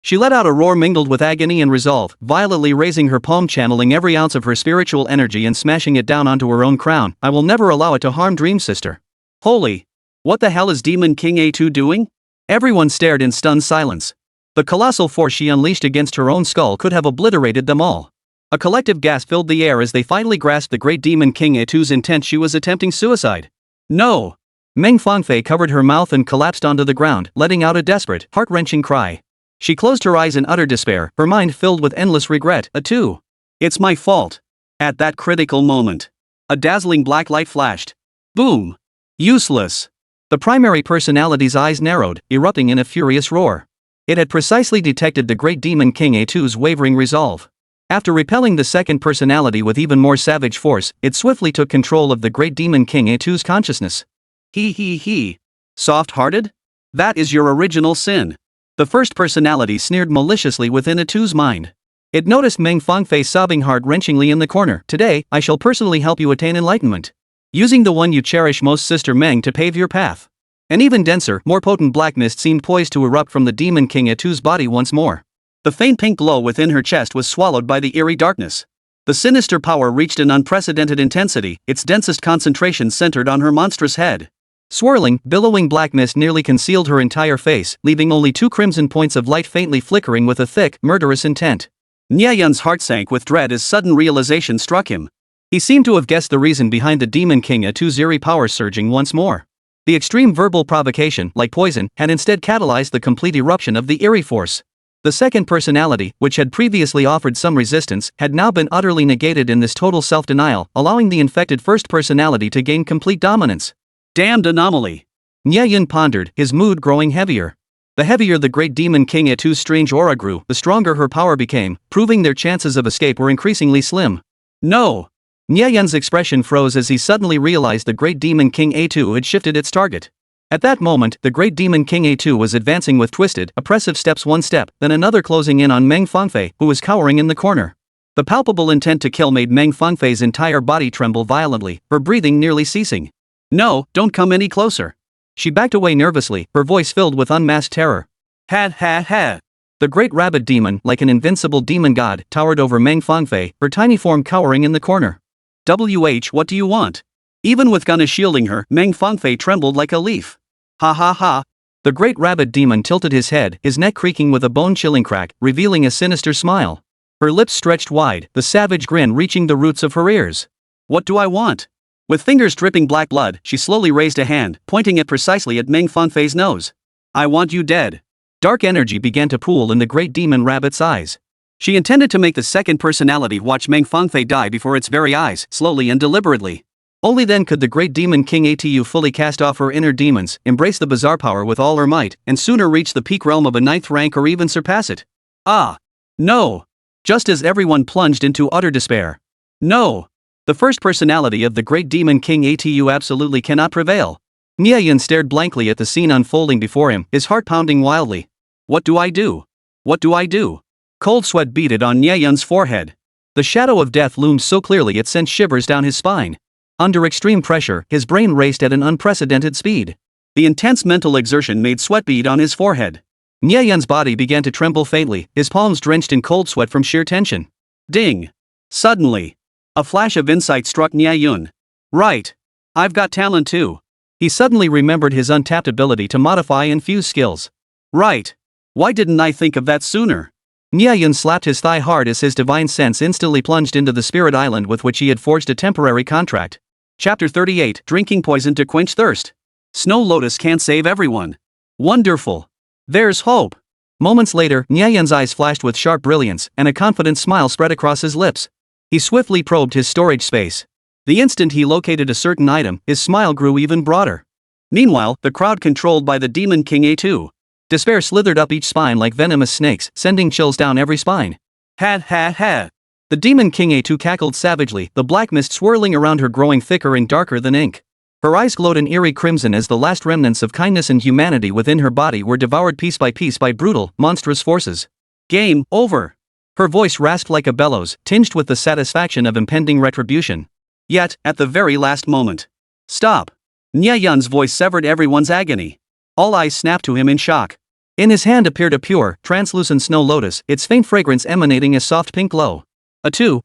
She let out a roar mingled with agony and resolve, violently raising her palm, channeling every ounce of her spiritual energy and smashing it down onto her own crown. I will never allow it to harm Dream Sister. Holy! What the hell is Demon King A2 doing? Everyone stared in stunned silence. The colossal force she unleashed against her own skull could have obliterated them all. A collective gasp filled the air as they finally grasped the great demon King A2's intent. She was attempting suicide. No! Meng Fangfei covered her mouth and collapsed onto the ground, letting out a desperate, heart-wrenching cry. She closed her eyes in utter despair, her mind filled with endless regret. It's my fault. At that critical moment, a dazzling black light flashed. Boom! Useless! The primary personality's eyes narrowed, erupting in a furious roar. It had precisely detected the great demon King A2's wavering resolve. After repelling the second personality with even more savage force, it swiftly took control of the great demon King A2's consciousness. Soft-hearted? That is your original sin. The first personality sneered maliciously within A2's mind. It noticed Meng Fangfei sobbing heart-wrenchingly in the corner. Today, I shall personally help you attain enlightenment. Using the one you cherish most, Sister Meng, to pave your path. An even denser, more potent black mist seemed poised to erupt from the demon King A2's body once more. The faint pink glow within her chest was swallowed by the eerie darkness. The sinister power reached an unprecedented intensity, its densest concentration centered on her monstrous head. Swirling, billowing black mist nearly concealed her entire face, leaving only two crimson points of light faintly flickering with a thick, murderous intent. Nie Yun's heart sank with dread as sudden realization struck him. He seemed to have guessed the reason behind the demon King A2's eerie power surging once more. The extreme verbal provocation, like poison, had instead catalyzed the complete eruption of the eerie force. The second personality, which had previously offered some resistance, had now been utterly negated in this total self-denial, allowing the infected first personality to gain complete dominance. Damned anomaly! Nie Yun pondered, his mood growing heavier. The heavier the great demon King A2's strange aura grew, the stronger her power became, proving their chances of escape were increasingly slim. No! Nie Yun's expression froze as he suddenly realized the great demon King A2 had shifted its target. At that moment, the great demon King A2 was advancing with twisted, oppressive steps, one step, then another, closing in on Meng Fangfei, who was cowering in the corner. The palpable intent to kill made Meng Fangfei's entire body tremble violently, her breathing nearly ceasing. No, don't come any closer. She backed away nervously, her voice filled with unmasked terror. Ha. The great rabbit demon, like an invincible demon god, towered over Meng Fangfei, her tiny form cowering in the corner. What do you want? Even with Gunna shielding her, Meng Fangfei trembled like a leaf. Ha. The great rabbit demon tilted his head, his neck creaking with a bone-chilling crack, revealing a sinister smile. Her lips stretched wide, the savage grin reaching the roots of her ears. What do I want? With fingers dripping black blood, she slowly raised a hand, pointing it precisely at Meng Fangfei's nose. I want you dead. Dark energy began to pool in the great demon rabbit's eyes. She intended to make the second personality watch Meng Fangfei die before its very eyes, slowly and deliberately. Only then could the great demon King A2 fully cast off her inner demons, embrace the bizarre power with all her might, and sooner reach the peak realm of a 9th rank or even surpass it. No! Just as everyone plunged into utter despair. No! The first personality of the great demon King A2 absolutely cannot prevail. Nie Yun stared blankly at the scene unfolding before him, his heart pounding wildly. What do I do? Cold sweat beaded on Nie Yun's forehead. The shadow of death loomed so clearly it sent shivers down his spine. Under extreme pressure, his brain raced at an unprecedented speed. The intense mental exertion made sweat bead on his forehead. Nie Yun's body began to tremble faintly, his palms drenched in cold sweat from sheer tension. Ding! Suddenly, a flash of insight struck Nie Yun. Right. I've got talent too. He suddenly remembered his untapped ability to modify and fuse skills. Right. Why didn't I think of that sooner? Nie Yun slapped his thigh hard as his divine sense instantly plunged into the spirit island with which he had forged a temporary contract. Chapter 38, Drinking Poison to Quench Thirst. Snow Lotus can't save everyone. Wonderful. There's hope. Moments later, Nie Yun's eyes flashed with sharp brilliance, and a confident smile spread across his lips. He swiftly probed his storage space. The instant he located a certain item, his smile grew even broader. Meanwhile, the crowd controlled by the Demon King A2. Despair slithered up each spine like venomous snakes, sending chills down every spine. Ha ha ha. The Demon King A2 cackled savagely, the black mist swirling around her growing thicker and darker than ink. Her eyes glowed an eerie crimson as the last remnants of kindness and humanity within her body were devoured piece by brutal, monstrous forces. Game over. Her voice rasped like a bellows, tinged with the satisfaction of impending retribution. Yet, at the very last moment. Stop. Nie Yun's voice severed everyone's agony. All eyes snapped to him in shock. In his hand appeared a pure, translucent snow lotus, its faint fragrance emanating a soft pink glow.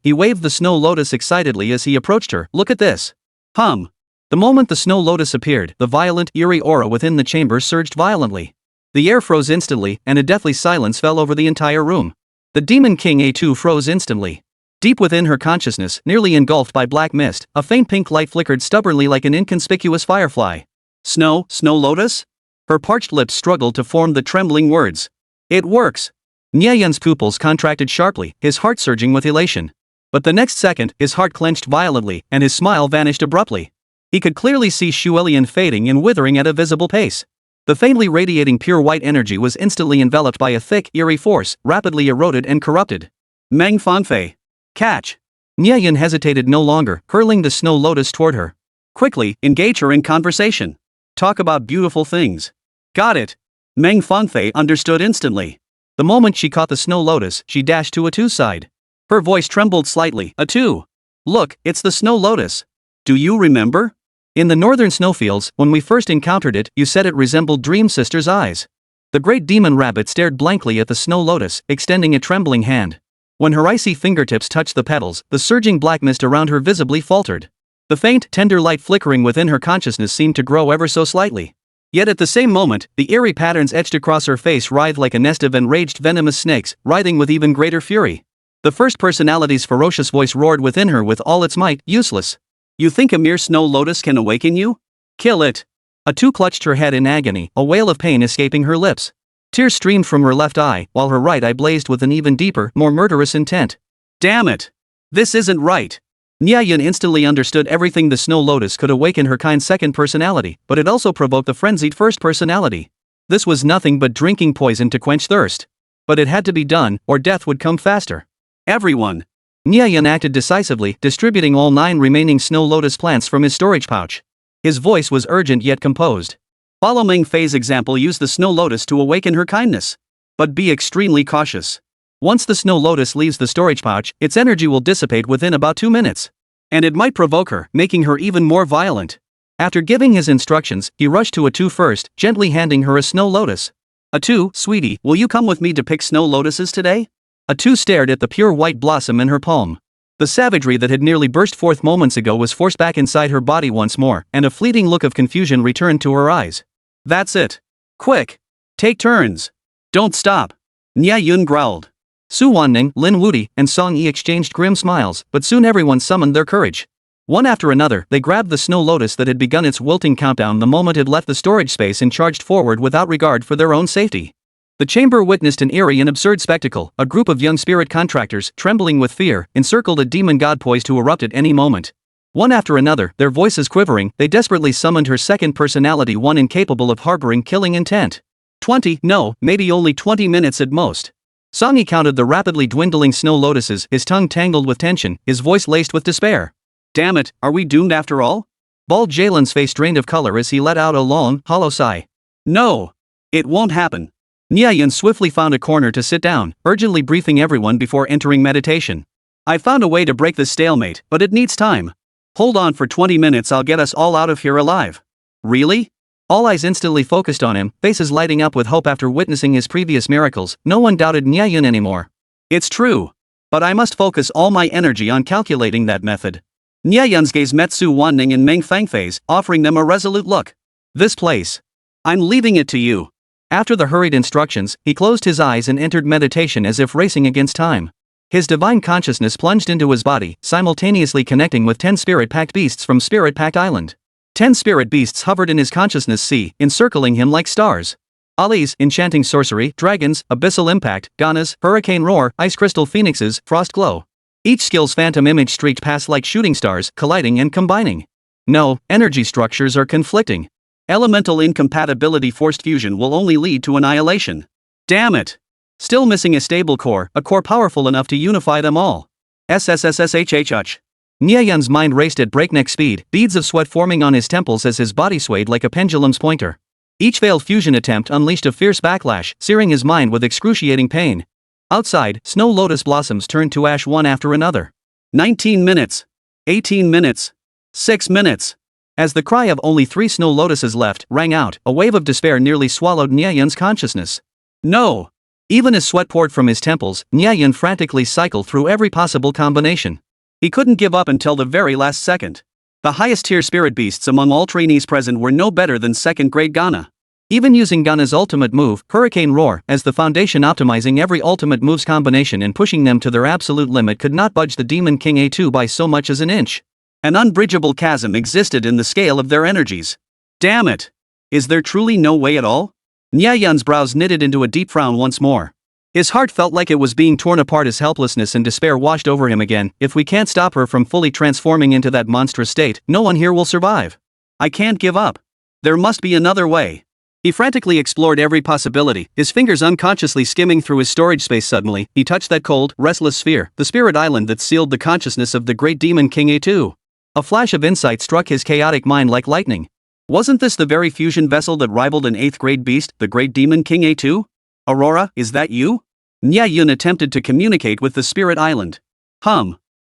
He waved the snow lotus excitedly as he approached her. Look at this. Hum. The moment the snow lotus appeared, the violent, eerie aura within the chamber surged violently. The air froze instantly, and a deathly silence fell over the entire room. The Demon King A2 froze instantly. Deep within her consciousness, nearly engulfed by black mist, a faint pink light flickered stubbornly like an inconspicuous firefly. Snow lotus? Her parched lips struggled to form the trembling words. It works. Nie Yun's pupils contracted sharply, his heart surging with elation. But the next second, his heart clenched violently, and his smile vanished abruptly. He could clearly see Shuelian fading and withering at a visible pace. The faintly radiating pure white energy was instantly enveloped by a thick, eerie force, rapidly eroded and corrupted. Meng Fanfei. Catch. Nie Yun hesitated no longer, hurling the snow lotus toward her. Quickly, engage her in conversation. Talk about beautiful things. Got it. Meng Fanfei understood instantly. The moment she caught the snow lotus, she dashed to A2's side. Her voice trembled slightly. A2. Look, it's the snow lotus. Do you remember? In the northern snowfields, when we first encountered it, you said it resembled Dream Sister's eyes. The great demon rabbit stared blankly at the snow lotus, extending a trembling hand. When her icy fingertips touched the petals, the surging black mist around her visibly faltered. The faint, tender light flickering within her consciousness seemed to grow ever so slightly. Yet at the same moment, the eerie patterns etched across her face writhed like a nest of enraged venomous snakes, writhing with even greater fury. The first personality's ferocious voice roared within her with all its might. Useless. You think a mere snow lotus can awaken you? Kill it. A2 clutched her head in agony, a wail of pain escaping her lips. Tears streamed from her left eye, while her right eye blazed with an even deeper, more murderous intent. Damn it! This isn't right! Nie Yun instantly understood everything. The snow lotus could awaken her kind's second personality, but it also provoked the frenzied first personality. This was nothing but drinking poison to quench thirst. But it had to be done, or death would come faster. Everyone! Nie Yun acted decisively, distributing all 9 remaining snow lotus plants from his storage pouch. His voice was urgent yet composed. Follow Meng Fei's example. Use the snow lotus to awaken her kindness. But be extremely cautious. Once the snow lotus leaves the storage pouch, its energy will dissipate within about 2 minutes. And it might provoke her, making her even more violent. After giving his instructions, he rushed to A2 first, gently handing her a snow lotus. A2, sweetie, will you come with me to pick snow lotuses today? A2 stared at the pure white blossom in her palm. The savagery that had nearly burst forth moments ago was forced back inside her body once more, and a fleeting look of confusion returned to her eyes. That's it. Quick. Take turns. Don't stop. Nie Yun growled. Su Wanning, Lin Wudi, and Song Yi exchanged grim smiles, but soon everyone summoned their courage. One after another, they grabbed the snow lotus that had begun its wilting countdown the moment it left the storage space and charged forward without regard for their own safety. The chamber witnessed an eerie and absurd spectacle. A group of young spirit contractors, trembling with fear, encircled a demon god poised to erupt at any moment. One after another, their voices quivering, they desperately summoned her second personality, one incapable of harboring killing intent. 20, no, maybe only 20 minutes at most. Songi counted the rapidly dwindling snow lotuses, his tongue tangled with tension, his voice laced with despair. Damn it, are we doomed after all? Bald Jalen's face drained of color as he let out a long, hollow sigh. No. It won't happen. Nie Yun swiftly found a corner to sit down, urgently briefing everyone before entering meditation. I found a way to break this stalemate, but it needs time. Hold on for 20 minutes, I'll get us all out of here alive. Really? All eyes instantly focused on him, faces lighting up with hope after witnessing his previous miracles. No one doubted Nie Yun anymore. It's true. But I must focus all my energy on calculating that method. Nie Yun's gaze met Su Wanning and Meng Fangfei's, offering them a resolute look. This place. I'm leaving it to you. After the hurried instructions, he closed his eyes and entered meditation as if racing against time. His divine consciousness plunged into his body, simultaneously connecting with 10 spirit-packed beasts from Spirit-Packed Island. 10 spirit beasts hovered in his consciousness sea, encircling him like stars. Ahri's enchanting sorcery, dragons, abyssal impact, Gana's hurricane roar, ice crystal phoenixes, frost glow. Each skill's phantom image streaked past like shooting stars, colliding and combining. No, energy structures are conflicting. Elemental incompatibility forced fusion will only lead to annihilation. Damn it! Still missing a stable core, a core powerful enough to unify them all. SSSSHHH. Nie Yun's mind raced at breakneck speed, beads of sweat forming on his temples as his body swayed like a pendulum's pointer. Each failed fusion attempt unleashed a fierce backlash, searing his mind with excruciating pain. Outside, snow lotus blossoms turned to ash one after another. 19 minutes. 18 minutes. 6 minutes. As the cry of only 3 snow lotuses left rang out, a wave of despair nearly swallowed Nie Yun's consciousness. No! Even as sweat poured from his temples, Nie Yun frantically cycled through every possible combination. He couldn't give up until the very last second. The highest tier spirit beasts among all trainees present were no better than second-grade Gana. Even using Gana's ultimate move, Hurricane Roar, as the foundation, optimizing every ultimate move's combination and pushing them to their absolute limit, could not budge the Demon King A2 by so much as an inch. An unbridgeable chasm existed in the scale of their energies. Damn it! Is there truly no way at all? Nie Yun's brows knitted into a deep frown once more. His heart felt like it was being torn apart as helplessness and despair washed over him again. If we can't stop her from fully transforming into that monstrous state, no one here will survive. I can't give up. There must be another way. He frantically explored every possibility, his fingers unconsciously skimming through his storage space. Suddenly, he touched that cold, restless sphere, the spirit island that sealed the consciousness of the great Demon King A2. A flash of insight struck his chaotic mind like lightning. Wasn't this the very fusion vessel that rivaled an 8th-grade beast, the great Demon King A2? Aurora, is that you? Nie Yun attempted to communicate with the spirit island.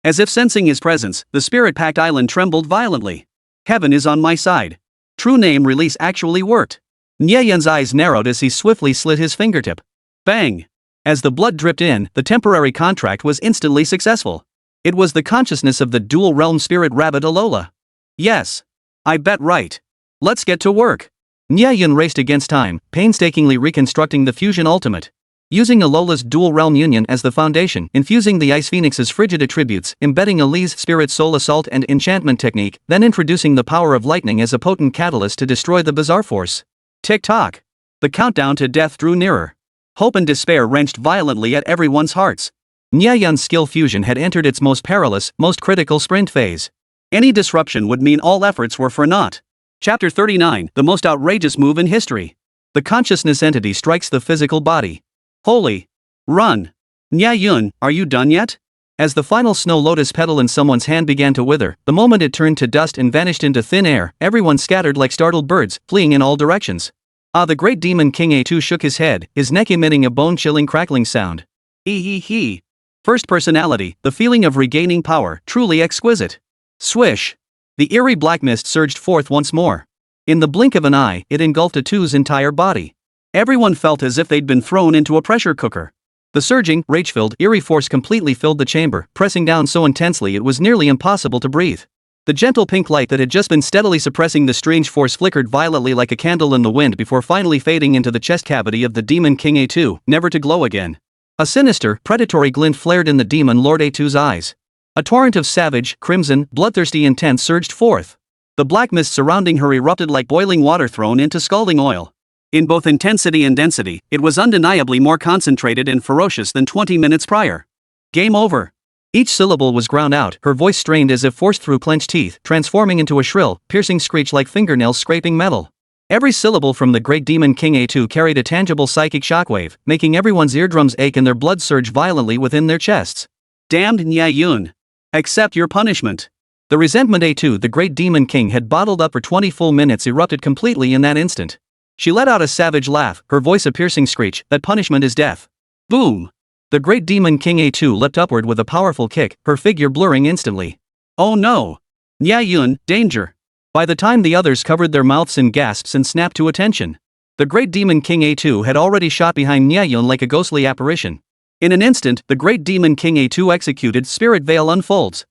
As if sensing his presence, the spirit-packed island trembled violently. Heaven is on my side. True name release actually worked. Nie Yun's eyes narrowed as he swiftly slit his fingertip. Bang! As the blood dripped in, the temporary contract was instantly successful. It was the consciousness of the dual-realm spirit rabbit Alola. Yes. I bet right. Let's get to work. Nie Yun raced against time, painstakingly reconstructing the fusion ultimate. Using Alola's dual-realm union as the foundation, infusing the Ice Phoenix's frigid attributes, embedding Ahri's spirit soul assault and enchantment technique, then introducing the power of lightning as a potent catalyst to destroy the bizarre force. Tick-tock. The countdown to death drew nearer. Hope and despair wrenched violently at everyone's hearts. Nie Yun's skill fusion had entered its most perilous, most critical sprint phase. Any disruption would mean all efforts were for naught. Chapter 39, the most outrageous move in history. The consciousness entity strikes the physical body. Holy! Run! Nie Yun, are you done yet? As the final snow lotus petal in someone's hand began to wither, the moment it turned to dust and vanished into thin air, everyone scattered like startled birds, fleeing in all directions. The great Demon King A2 shook his head, his neck emitting a bone-chilling crackling sound. He. First personality, the feeling of regaining power, truly exquisite. Swish! The eerie black mist surged forth once more. In the blink of an eye, it engulfed A2's entire body. Everyone felt as if they'd been thrown into a pressure cooker. The surging, rage-filled, eerie force completely filled the chamber, pressing down so intensely it was nearly impossible to breathe. The gentle pink light that had just been steadily suppressing the strange force flickered violently like a candle in the wind before finally fading into the chest cavity of the Demon King A2, never to glow again. A sinister, predatory glint flared in the Demon Lord A2's eyes. A torrent of savage, crimson, bloodthirsty intent surged forth. The black mist surrounding her erupted like boiling water thrown into scalding oil. In both intensity and density, it was undeniably more concentrated and ferocious than 20 minutes prior. Game over. Each syllable was ground out, her voice strained as if forced through clenched teeth, transforming into a shrill, piercing screech like fingernails scraping metal. Every syllable from the great Demon King A2 carried a tangible psychic shockwave, making everyone's eardrums ache and their blood surge violently within their chests. Damned Nie Yun! Accept your punishment. The resentment A2 the great Demon King had bottled up for 20 full minutes erupted completely in that instant. She let out a savage laugh, her voice a piercing screech, that punishment is death. Boom! The great Demon King A2 leapt upward with a powerful kick, her figure blurring instantly. Oh no! Nie Yun, danger! By the time the others covered their mouths in gasps and snapped to attention, the great Demon King A2 had already shot behind Nie Yun like a ghostly apparition. In an instant, the great Demon King A2 executed Spirit Veil unfolds.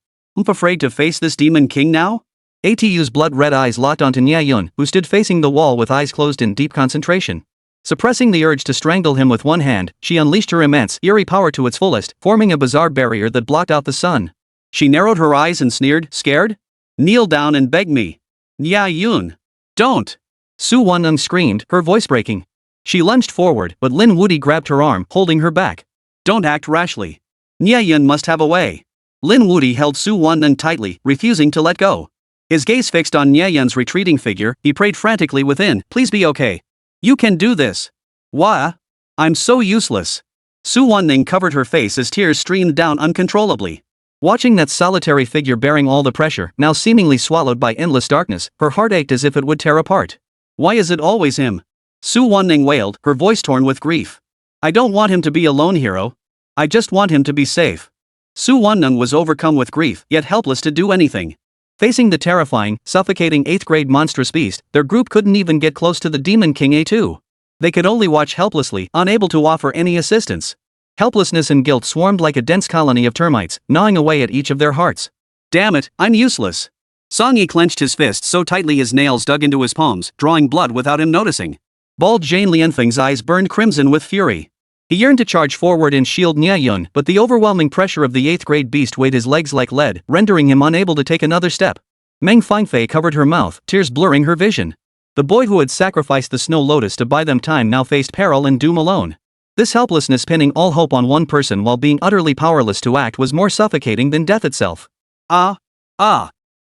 Afraid to face this Demon King now? A2's blood-red eyes locked onto Nie Yun, who stood facing the wall with eyes closed in deep concentration. Suppressing the urge to strangle him with one hand, she unleashed her immense, eerie power to its fullest, forming a bizarre barrier that blocked out the sun. She narrowed her eyes and sneered, "Scared? Kneel down and beg me. Nie Yun. Don't!" Su Won-ung screamed, her voice breaking. She lunged forward, but Lin Wudi grabbed her arm, holding her back. "Don't act rashly. Nie Yun must have a way." Lin Wudi held Su Won-ung tightly, refusing to let go. His gaze fixed on Nie Yun's retreating figure, he prayed frantically within, "Please be okay. You can do this." "Wah? I'm so useless." Su Won-ung covered her face as tears streamed down uncontrollably. Watching that solitary figure bearing all the pressure, now seemingly swallowed by endless darkness, her heart ached as if it would tear apart. "Why is it always him?" Su Won-ung wailed, her voice torn with grief. "I don't want him to be a lone hero. I just want him to be safe." Su Won-ung was overcome with grief, yet helpless to do anything. Facing the terrifying, suffocating 8th grade monstrous beast, their group couldn't even get close to the Demon King A2. They could only watch helplessly, unable to offer any assistance. Helplessness and guilt swarmed like a dense colony of termites, gnawing away at each of their hearts. "Damn it, I'm useless." Song Yi clenched his fists so tightly his nails dug into his palms, drawing blood without him noticing. Bald Jane Lianfeng's eyes burned crimson with fury. He yearned to charge forward and shield Nie Yun, but the overwhelming pressure of the 8th grade beast weighed his legs like lead, rendering him unable to take another step. Meng Fangfei covered her mouth, tears blurring her vision. The boy who had sacrificed the Snow Lotus to buy them time now faced peril and doom alone. This helplessness, pinning all hope on one person while being utterly powerless to act, was more suffocating than death itself. Ah!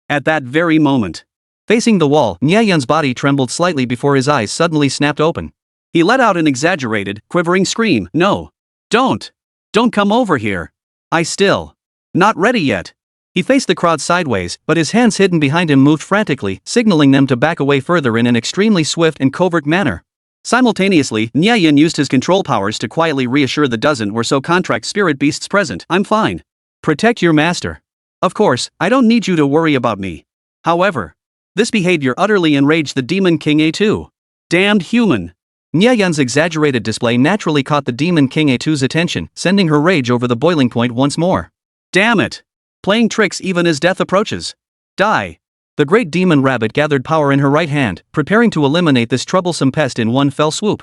At that very moment. Facing the wall, Nie Yun's body trembled slightly before his eyes suddenly snapped open. He let out an exaggerated, quivering scream. "No! Don't come over here! Not ready yet!" He faced the crowd sideways, but his hands hidden behind him moved frantically, signaling them to back away further in an extremely swift and covert manner. Simultaneously, Nie Yun used his control powers to quietly reassure the dozen or so contract spirit beasts present. "I'm fine. Protect your master. Of course, I don't need you to worry about me." However, this behavior utterly enraged the Demon King A2. "Damned human!" Nie Yun's exaggerated display naturally caught the Demon King A2's attention, sending her rage over the boiling point once more. "Damn it! Playing tricks even as death approaches. Die!" The great demon rabbit gathered power in her right hand, preparing to eliminate this troublesome pest in one fell swoop.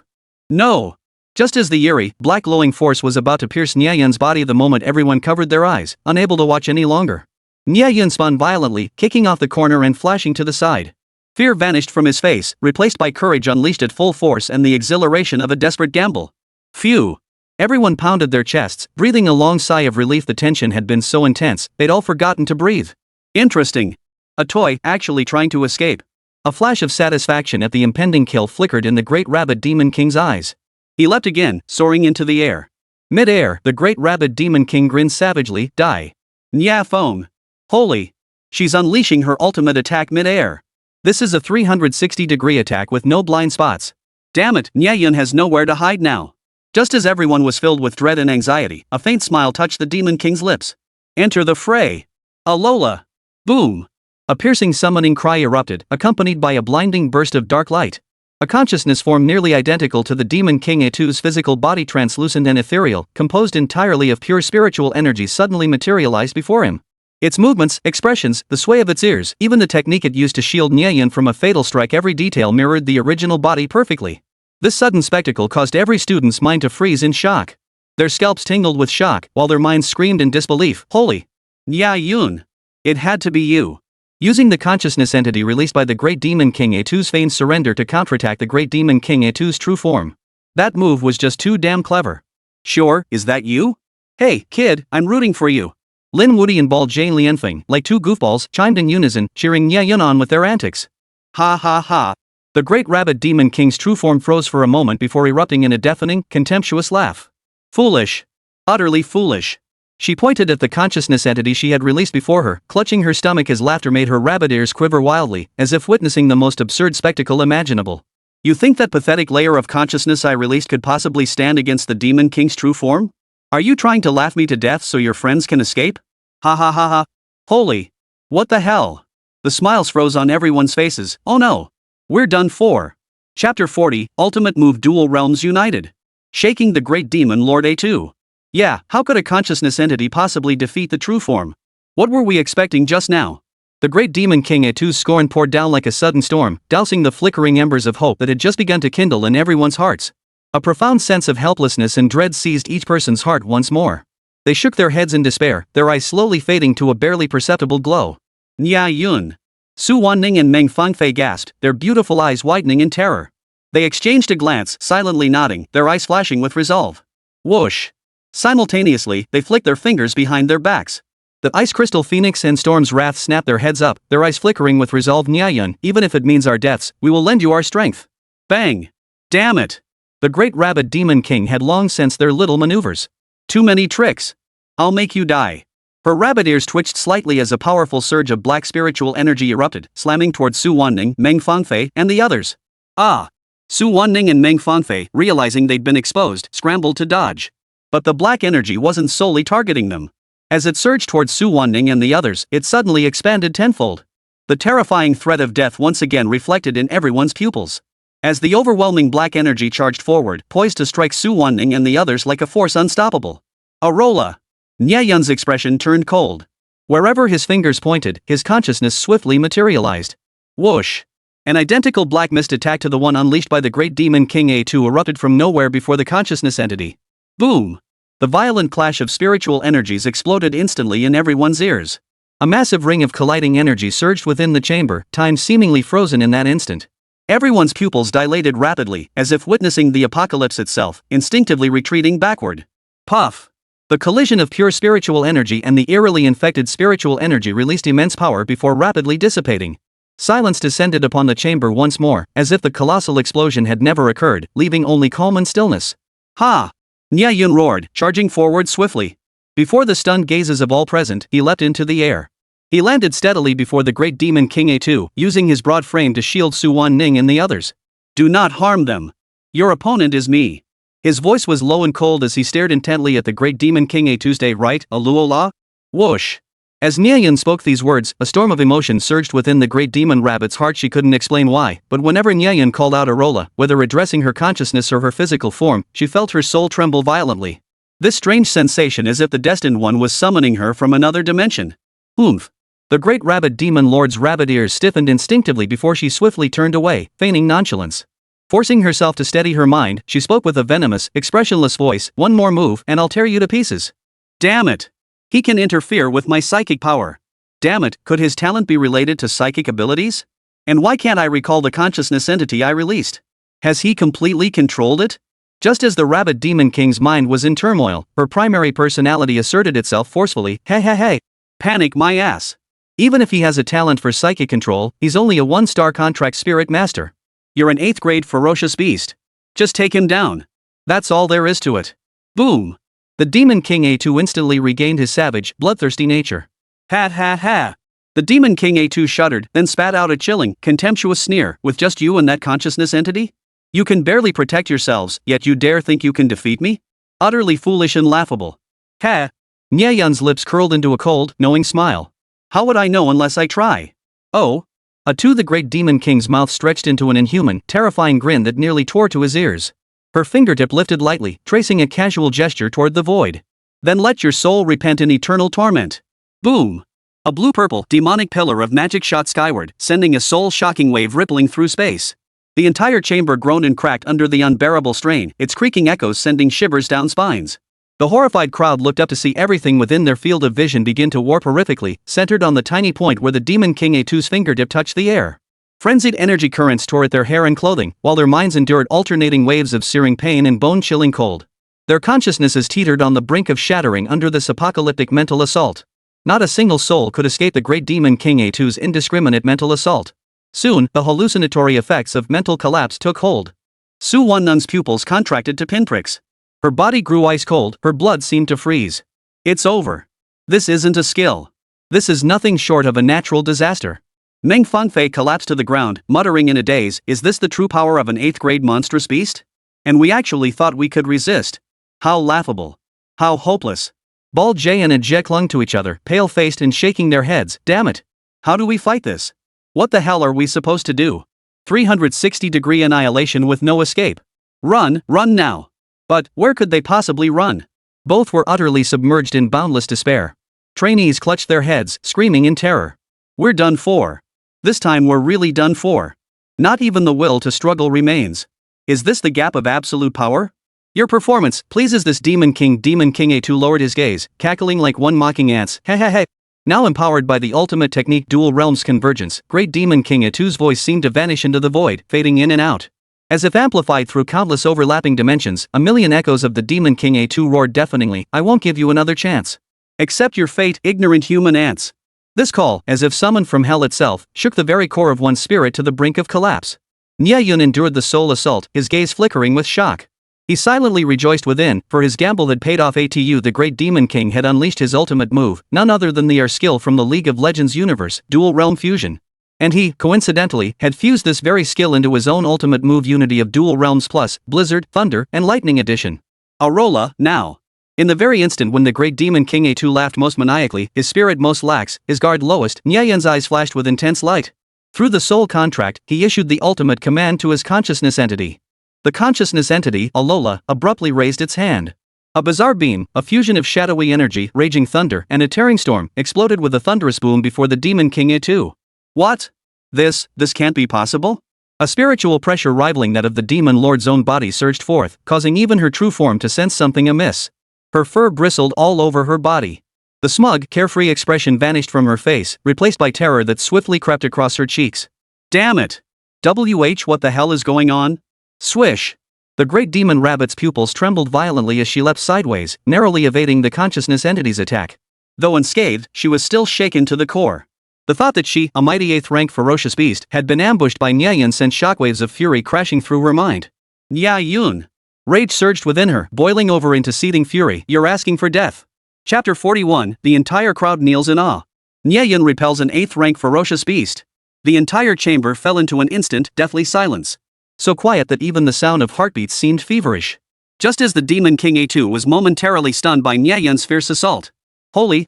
"No!" Just as the eerie, black glowing force was about to pierce Nie Yun's body, the moment everyone covered their eyes, unable to watch any longer. Nie Yun spun violently, kicking off the corner and flashing to the side. Fear vanished from his face, replaced by courage unleashed at full force and the exhilaration of a desperate gamble. Phew! Everyone pounded their chests, breathing a long sigh of relief. The tension had been so intense, they'd all forgotten to breathe. Interesting. A toy, actually trying to escape. A flash of satisfaction at the impending kill flickered in the great rabbit demon king's eyes. He leapt again, soaring into the air. Mid-air, the great rabbit demon king grinned savagely. "Die. Nya Fong. Holy! She's unleashing her ultimate attack mid-air. This is a 360-degree attack with no blind spots. Damn it, Nie Yun has nowhere to hide now." Just as everyone was filled with dread and anxiety, a faint smile touched the Demon King's lips. "Enter the fray. Alola!" Boom! A piercing summoning cry erupted, accompanied by a blinding burst of dark light. A consciousness form nearly identical to the Demon King A2's physical body, translucent and ethereal, composed entirely of pure spiritual energy, suddenly materialized before him. Its movements, expressions, the sway of its ears, even the technique it used to shield Nie Yun from a fatal strike, every detail mirrored the original body perfectly. This sudden spectacle caused every student's mind to freeze in shock. Their scalps tingled with shock, while their minds screamed in disbelief. "Holy! Nie Yun! It had to be you!" Using the consciousness entity released by the Great Demon King A2's feigned surrender to counterattack the Great Demon King A2's true form. That move was just too damn clever. "Sure, is that you? Hey, kid, I'm rooting for you." Lin Wudi and Bald Jane Lianfeng, like two goofballs, chimed in unison, cheering Nie Yun on with their antics. "Ha ha ha." The great rabbit demon king's true form froze for a moment before erupting in a deafening, contemptuous laugh. "Foolish. Utterly foolish." She pointed at the consciousness entity she had released before her, clutching her stomach as laughter made her rabbit ears quiver wildly, as if witnessing the most absurd spectacle imaginable. "You think that pathetic layer of consciousness I released could possibly stand against the Demon King's true form? Are you trying to laugh me to death so your friends can escape? Ha ha ha ha. Holy! What the hell?" The smiles froze on everyone's faces. "Oh no! We're done for." Chapter 40, Ultimate Move, Dual Realms United. Shaking the Great Demon Lord A2. Yeah, how could a consciousness entity possibly defeat the true form? What were we expecting just now? The Great Demon King A2's scorn poured down like a sudden storm, dousing the flickering embers of hope that had just begun to kindle in everyone's hearts. A profound sense of helplessness and dread seized each person's heart once more. They shook their heads in despair, their eyes slowly fading to a barely perceptible glow. Nie Yun. Su Wanning and Meng Fangfei gasped, their beautiful eyes widening in terror. They exchanged a glance, silently nodding, their eyes flashing with resolve. Whoosh! Simultaneously, they flicked their fingers behind their backs. The Ice Crystal Phoenix and Storm's Wrath snapped their heads up, their eyes flickering with resolve. Nie Yun, even if it means our deaths, we will lend you our strength. Bang! Damn it! The Great Rabbit Demon King had long sensed their little maneuvers. Too many tricks. I'll make you die. Her rabbit ears twitched slightly as a powerful surge of black spiritual energy erupted, slamming towards Su Wanning, Meng Fangfei, and the others. Ah! Su Wanning and Meng Fangfei, realizing they'd been exposed, scrambled to dodge. But the black energy wasn't solely targeting them. As it surged towards Su Wanning and the others, it suddenly expanded tenfold. The terrifying threat of death once again reflected in everyone's pupils. As the overwhelming black energy charged forward, poised to strike Su Wanning and the others like a force unstoppable. Arola! Nie Yun's expression turned cold. Wherever his fingers pointed, his consciousness swiftly materialized. Whoosh! An identical black mist attack to the one unleashed by the Great Demon King A2 erupted from nowhere before the consciousness entity. Boom! The violent clash of spiritual energies exploded instantly in everyone's ears. A massive ring of colliding energy surged within the chamber, time seemingly frozen in that instant. Everyone's pupils dilated rapidly, as if witnessing the apocalypse itself, instinctively retreating backward. Puff! The collision of pure spiritual energy and the eerily infected spiritual energy released immense power before rapidly dissipating. Silence descended upon the chamber once more, as if the colossal explosion had never occurred, leaving only calm and stillness. Ha! Nie Yun roared, charging forward swiftly. Before the stunned gazes of all present, he leapt into the air. He landed steadily before the Great Demon King A2, using his broad frame to shield Su Wanning and the others. Do not harm them. Your opponent is me. His voice was low and cold as he stared intently at the Great Demon King A2's day right, Aluola? Whoosh! As Nie Yun spoke these words, a storm of emotion surged within the Great Demon Rabbit's heart. She couldn't explain why, but whenever Nie Yun called out Arola, whether addressing her consciousness or her physical form, she felt her soul tremble violently. This strange sensation as if the Destined One was summoning her from another dimension. Oomph! The Great Rabbit Demon Lord's rabbit ears stiffened instinctively before she swiftly turned away, feigning nonchalance. Forcing herself to steady her mind, she spoke with a venomous, expressionless voice, "One more move, and I'll tear you to pieces." Damn it! He can interfere with my psychic power. Damn it, could his talent be related to psychic abilities? And why can't I recall the consciousness entity I released? Has he completely controlled it? Just as the Rabbit Demon King's mind was in turmoil, her primary personality asserted itself forcefully, hey. Panic my ass. Even if he has a talent for psychic control, he's only a one-star contract spirit master. You're an 8th grade ferocious beast. Just take him down. That's all there is to it. Boom! The Demon King A2 instantly regained his savage, bloodthirsty nature. Ha. The Demon King A2 shuddered, then spat out a chilling, contemptuous sneer, with just you and that consciousness entity? You can barely protect yourselves, yet you dare think you can defeat me? Utterly foolish and laughable. Ha! Nie Yun's lips curled into a cold, knowing smile. How would I know unless I try? Oh! The Great Demon King's mouth stretched into an inhuman, terrifying grin that nearly tore to his ears. Her fingertip lifted lightly, tracing a casual gesture toward the void. Then let your soul repent in eternal torment. Boom! A blue-purple, demonic pillar of magic shot skyward, sending a soul-shocking wave rippling through space. The entire chamber groaned and cracked under the unbearable strain, its creaking echoes sending shivers down spines. The horrified crowd looked up to see everything within their field of vision begin to warp horrifically, centered on the tiny point where the Demon King A2's fingertip touched the air. Frenzied energy currents tore at their hair and clothing, while their minds endured alternating waves of searing pain and bone-chilling cold. Their consciousnesses teetered on the brink of shattering under this apocalyptic mental assault. Not a single soul could escape the Great Demon King A2's indiscriminate mental assault. Soon, the hallucinatory effects of mental collapse took hold. Su Wanning's pupils contracted to pinpricks. Her body grew ice cold, her blood seemed to freeze. It's over. This isn't a skill. This is nothing short of a natural disaster. Meng Fangfei collapsed to the ground, muttering in a daze, is this the true power of an 8th grade monstrous beast? And we actually thought we could resist. How laughable. How hopeless. Bal Jie and Ajie clung to each other, pale-faced and shaking their heads. Damn it. How do we fight this? What the hell are we supposed to do? 360-degree annihilation with no escape. Run now. But, where could they possibly run? Both were utterly submerged in boundless despair. Trainees clutched their heads, screaming in terror. We're done for. This time we're really done for. Not even the will to struggle remains. Is this the gap of absolute power? Your performance pleases this Demon King. Demon King A2 lowered his gaze, cackling like one mocking ants. Hehehe. Now empowered by the ultimate technique Dual Realms Convergence, Great Demon King A2's voice seemed to vanish into the void, fading in and out. As if amplified through countless overlapping dimensions, a million echoes of the Demon King A2 roared deafeningly, I won't give you another chance. Accept your fate, ignorant human ants. This call, as if summoned from hell itself, shook the very core of one's spirit to the brink of collapse. Nie Yun endured the soul assault, his gaze flickering with shock. He silently rejoiced within, for his gamble had paid off. ATU the Great Demon King had unleashed his ultimate move, none other than the skill from the League of Legends universe, Dual Realm Fusion. And he, coincidentally, had fused this very skill into his own ultimate move Unity of Dual Realms Plus, Blizzard, Thunder, and Lightning Edition. Arola, now. In the very instant when the Great Demon King A2 laughed most maniacally, his spirit most lax, his guard lowest, Nie Yun's eyes flashed with intense light. Through the soul contract, he issued the ultimate command to his consciousness entity. The consciousness entity, Alola, abruptly raised its hand. A bizarre beam, a fusion of shadowy energy, raging thunder, and a tearing storm, exploded with a thunderous boom before the Demon King A2. What? This can't be possible? A spiritual pressure rivaling that of the Demon Lord's own body surged forth, causing even her true form to sense something amiss. Her fur bristled all over her body. The smug, carefree expression vanished from her face, replaced by terror that swiftly crept across her cheeks. Damn it! What the hell is going on? Swish! The Great Demon Rabbit's pupils trembled violently as she leapt sideways, narrowly evading the consciousness entity's attack. Though unscathed, she was still shaken to the core. The thought that she, a mighty 8th-rank ferocious beast, had been ambushed by Nie Yun sent shockwaves of fury crashing through her mind. Nie Yun! Rage surged within her, boiling over into seething fury. You're asking for death. Chapter 41, the entire crowd kneels in awe. Nie Yun repels an 8th-rank ferocious beast. The entire chamber fell into an instant, deathly silence. So quiet that even the sound of heartbeats seemed feverish. Just as the Demon King A2 was momentarily stunned by Nie Yun's fierce assault. Holy!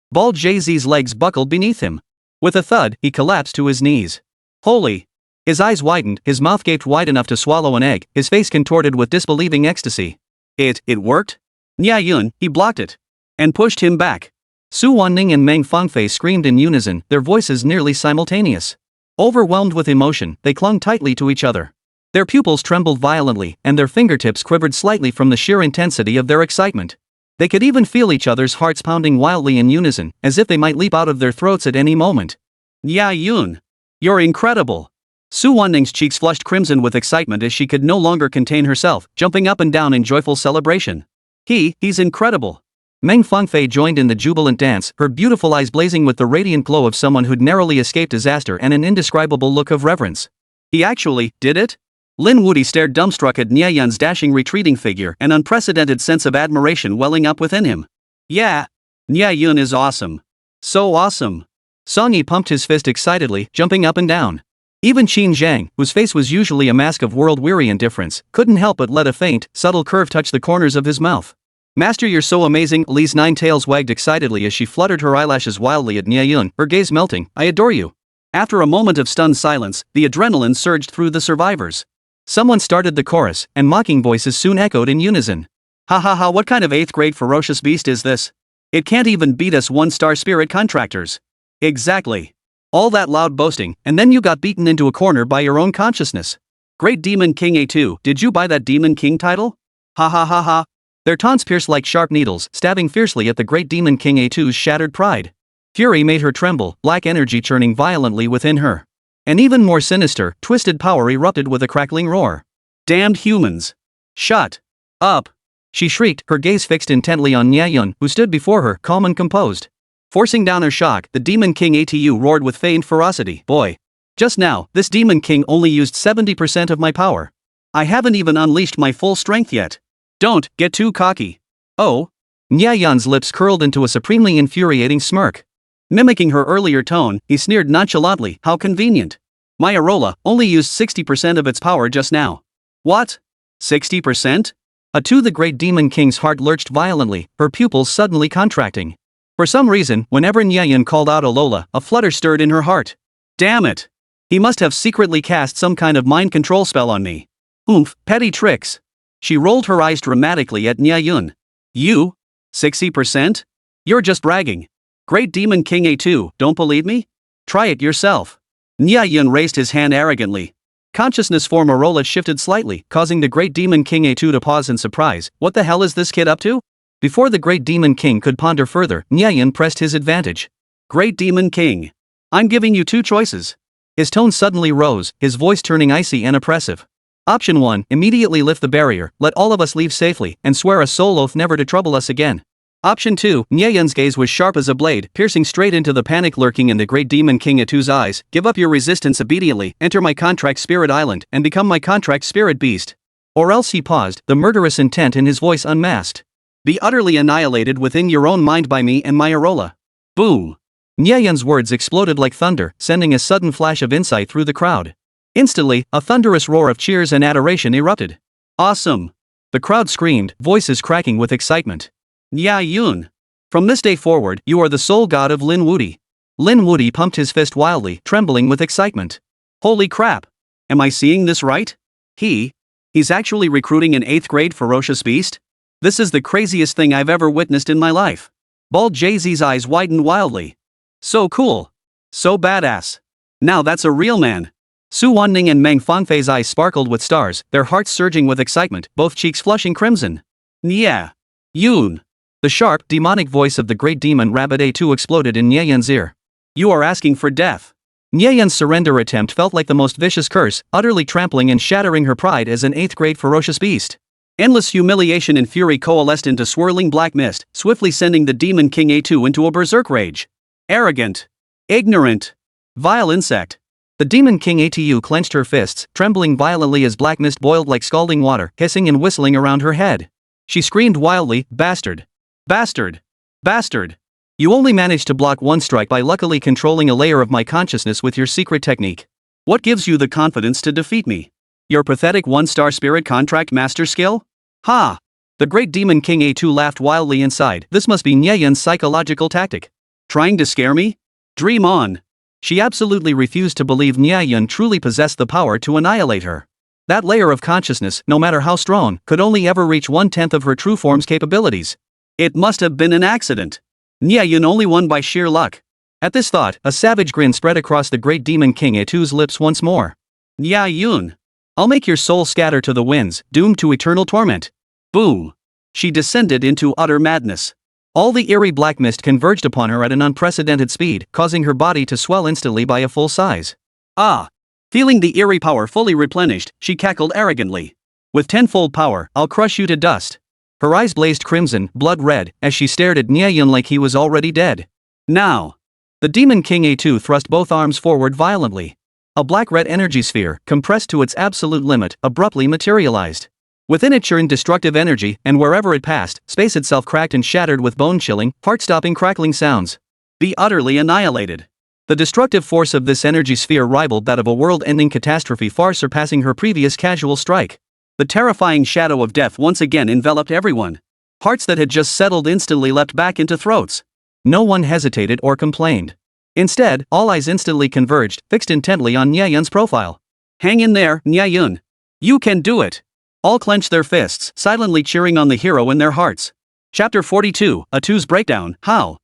Bald Jay-Z's legs buckled beneath him. With a thud, he collapsed to his knees. Holy! His eyes widened, his mouth gaped wide enough to swallow an egg, his face contorted with disbelieving ecstasy. It worked? Nie Yun, he blocked it. And pushed him back. Su Wanning and Meng Fangfei screamed in unison, their voices nearly simultaneous. Overwhelmed with emotion, they clung tightly to each other. Their pupils trembled violently, and their fingertips quivered slightly from the sheer intensity of their excitement. They could even feel each other's hearts pounding wildly in unison, as if they might leap out of their throats at any moment. Nie Yun! You're incredible! Su Wanning's cheeks flushed crimson with excitement as she could no longer contain herself, jumping up and down in joyful celebration. He's incredible! Meng Fangfei joined in the jubilant dance, her beautiful eyes blazing with the radiant glow of someone who'd narrowly escaped disaster and an indescribable look of reverence. He actually did it? Lin Wudi stared dumbstruck at Nie Yun's dashing retreating figure, an unprecedented sense of admiration welling up within him. Yeah! Nie Yun is awesome. So awesome! Song Yi pumped his fist excitedly, jumping up and down. Even Qin Zhang, whose face was usually a mask of world-weary indifference, couldn't help but let a faint, subtle curve touch the corners of his mouth. Master, you're so amazing, Li's 9 tails wagged excitedly as she fluttered her eyelashes wildly at Nie Yun, her gaze melting. I adore you. After a moment of stunned silence, the adrenaline surged through the survivors. Someone started the chorus, and mocking voices soon echoed in unison. Ha, what kind of 8th grade ferocious beast is this? It can't even beat us 1-star spirit contractors. Exactly. All that loud boasting, and then you got beaten into a corner by your own consciousness. Great Demon King A2, did you buy that Demon King title? Ha. Their taunts pierced like sharp needles, stabbing fiercely at the Great Demon King A2's shattered pride. Fury made her tremble, black energy churning violently within her. An even more sinister, twisted power erupted with a crackling roar. Damned humans! Shut up! She shrieked, her gaze fixed intently on Nie Yun, who stood before her, calm and composed. Forcing down her shock, the Demon King ATU roared with feigned ferocity. Boy! Just now, this Demon King only used 70% of my power. I haven't even unleashed my full strength yet. Don't get too cocky. Oh? Nie Yun's lips curled into a supremely infuriating smirk. Mimicking her earlier tone, he sneered nonchalantly, how convenient. My Arola only used 60% of its power just now. What? 60%? To the Great Demon King's heart lurched violently, her pupils suddenly contracting. For some reason, whenever Nie Yun called out Alola, a flutter stirred in her heart. Damn it! He must have secretly cast some kind of mind control spell on me. Oomph, petty tricks. She rolled her eyes dramatically at Nie Yun. You? 60%? You're just bragging. Great Demon King A2, don't believe me? Try it yourself. Nie Yun raised his hand arrogantly. Consciousness form Arola shifted slightly, causing the Great Demon King A2 to pause in surprise. What the hell is this kid up to? Before the Great Demon King could ponder further, Nie Yun pressed his advantage. Great Demon King. I'm giving you two choices. His tone suddenly rose, his voice turning icy and oppressive. Option 1, immediately lift the barrier, let all of us leave safely, and swear a soul oath never to trouble us again. Option 2, Nie Yun's gaze was sharp as a blade, piercing straight into the panic lurking in the Great Demon King A2's eyes. Give up your resistance immediately, enter my contract spirit island, and become my contract spirit beast. Or else. He paused, the murderous intent in his voice unmasked. Be utterly annihilated within your own mind by me and my Arola. Boom. Nie Yun's words exploded like thunder, sending a sudden flash of insight through the crowd. Instantly, a thunderous roar of cheers and adoration erupted. Awesome! The crowd screamed, voices cracking with excitement. Nie Yun. From this day forward, you are the sole god of Lin Wuti. Lin Wuti pumped his fist wildly, trembling with excitement. Holy crap! Am I seeing this right? He's actually recruiting an 8th grade ferocious beast? This is the craziest thing I've ever witnessed in my life. Bald Jay-Z's eyes widened wildly. So cool. So badass. Now that's a real man. Su Wanning and Meng Fangfei's eyes sparkled with stars, their hearts surging with excitement, both cheeks flushing crimson. Nie Yun. The sharp, demonic voice of the Great Demon Rabbit A2 exploded in Nie Yun's ear. You are asking for death. Nie Yun's surrender attempt felt like the most vicious curse, utterly trampling and shattering her pride as an 8th grade ferocious beast. Endless humiliation and fury coalesced into swirling black mist, swiftly sending the Demon King A2 into a berserk rage. Arrogant. Ignorant. Vile insect. The Demon King A2 clenched her fists, trembling violently as black mist boiled like scalding water, hissing and whistling around her head. She screamed wildly, Bastard! Bastard! Bastard! You only managed to block one strike by luckily controlling a layer of my consciousness with your secret technique. What gives you the confidence to defeat me? Your pathetic 1-star spirit contract master skill? Ha! The Great Demon King A2 laughed wildly inside. This must be Nie Yun's psychological tactic. Trying to scare me? Dream on. She absolutely refused to believe Nie Yun truly possessed the power to annihilate her. That layer of consciousness, no matter how strong, could only ever reach 1/10 of her true form's capabilities. It must have been an accident. Nie Yun only won by sheer luck. At this thought, a savage grin spread across the Great Demon King A2's lips once more. Nie Yun. I'll make your soul scatter to the winds, doomed to eternal torment. Boom. She descended into utter madness. All the eerie black mist converged upon her at an unprecedented speed, causing her body to swell instantly by a full size. Ah! Feeling the eerie power fully replenished, she cackled arrogantly. With 10-fold power, I'll crush you to dust. Her eyes blazed crimson, blood red, as she stared at Nie Yun like he was already dead. Now! The Demon King A2 thrust both arms forward violently. A black-red energy sphere, compressed to its absolute limit, abruptly materialized. Within it churned destructive energy, and wherever it passed, space itself cracked and shattered with bone-chilling, heart-stopping crackling sounds. Be utterly annihilated. The destructive force of this energy sphere rivaled that of a world-ending catastrophe, far surpassing her previous casual strike. The terrifying shadow of death once again enveloped everyone. Hearts that had just settled instantly leapt back into throats. No one hesitated or complained. Instead, all eyes instantly converged, fixed intently on Nie Yun's profile. Hang in there, Nie Yun. You can do it. All clenched their fists, silently cheering on the hero in their hearts. Chapter 42, A2's Breakdown. How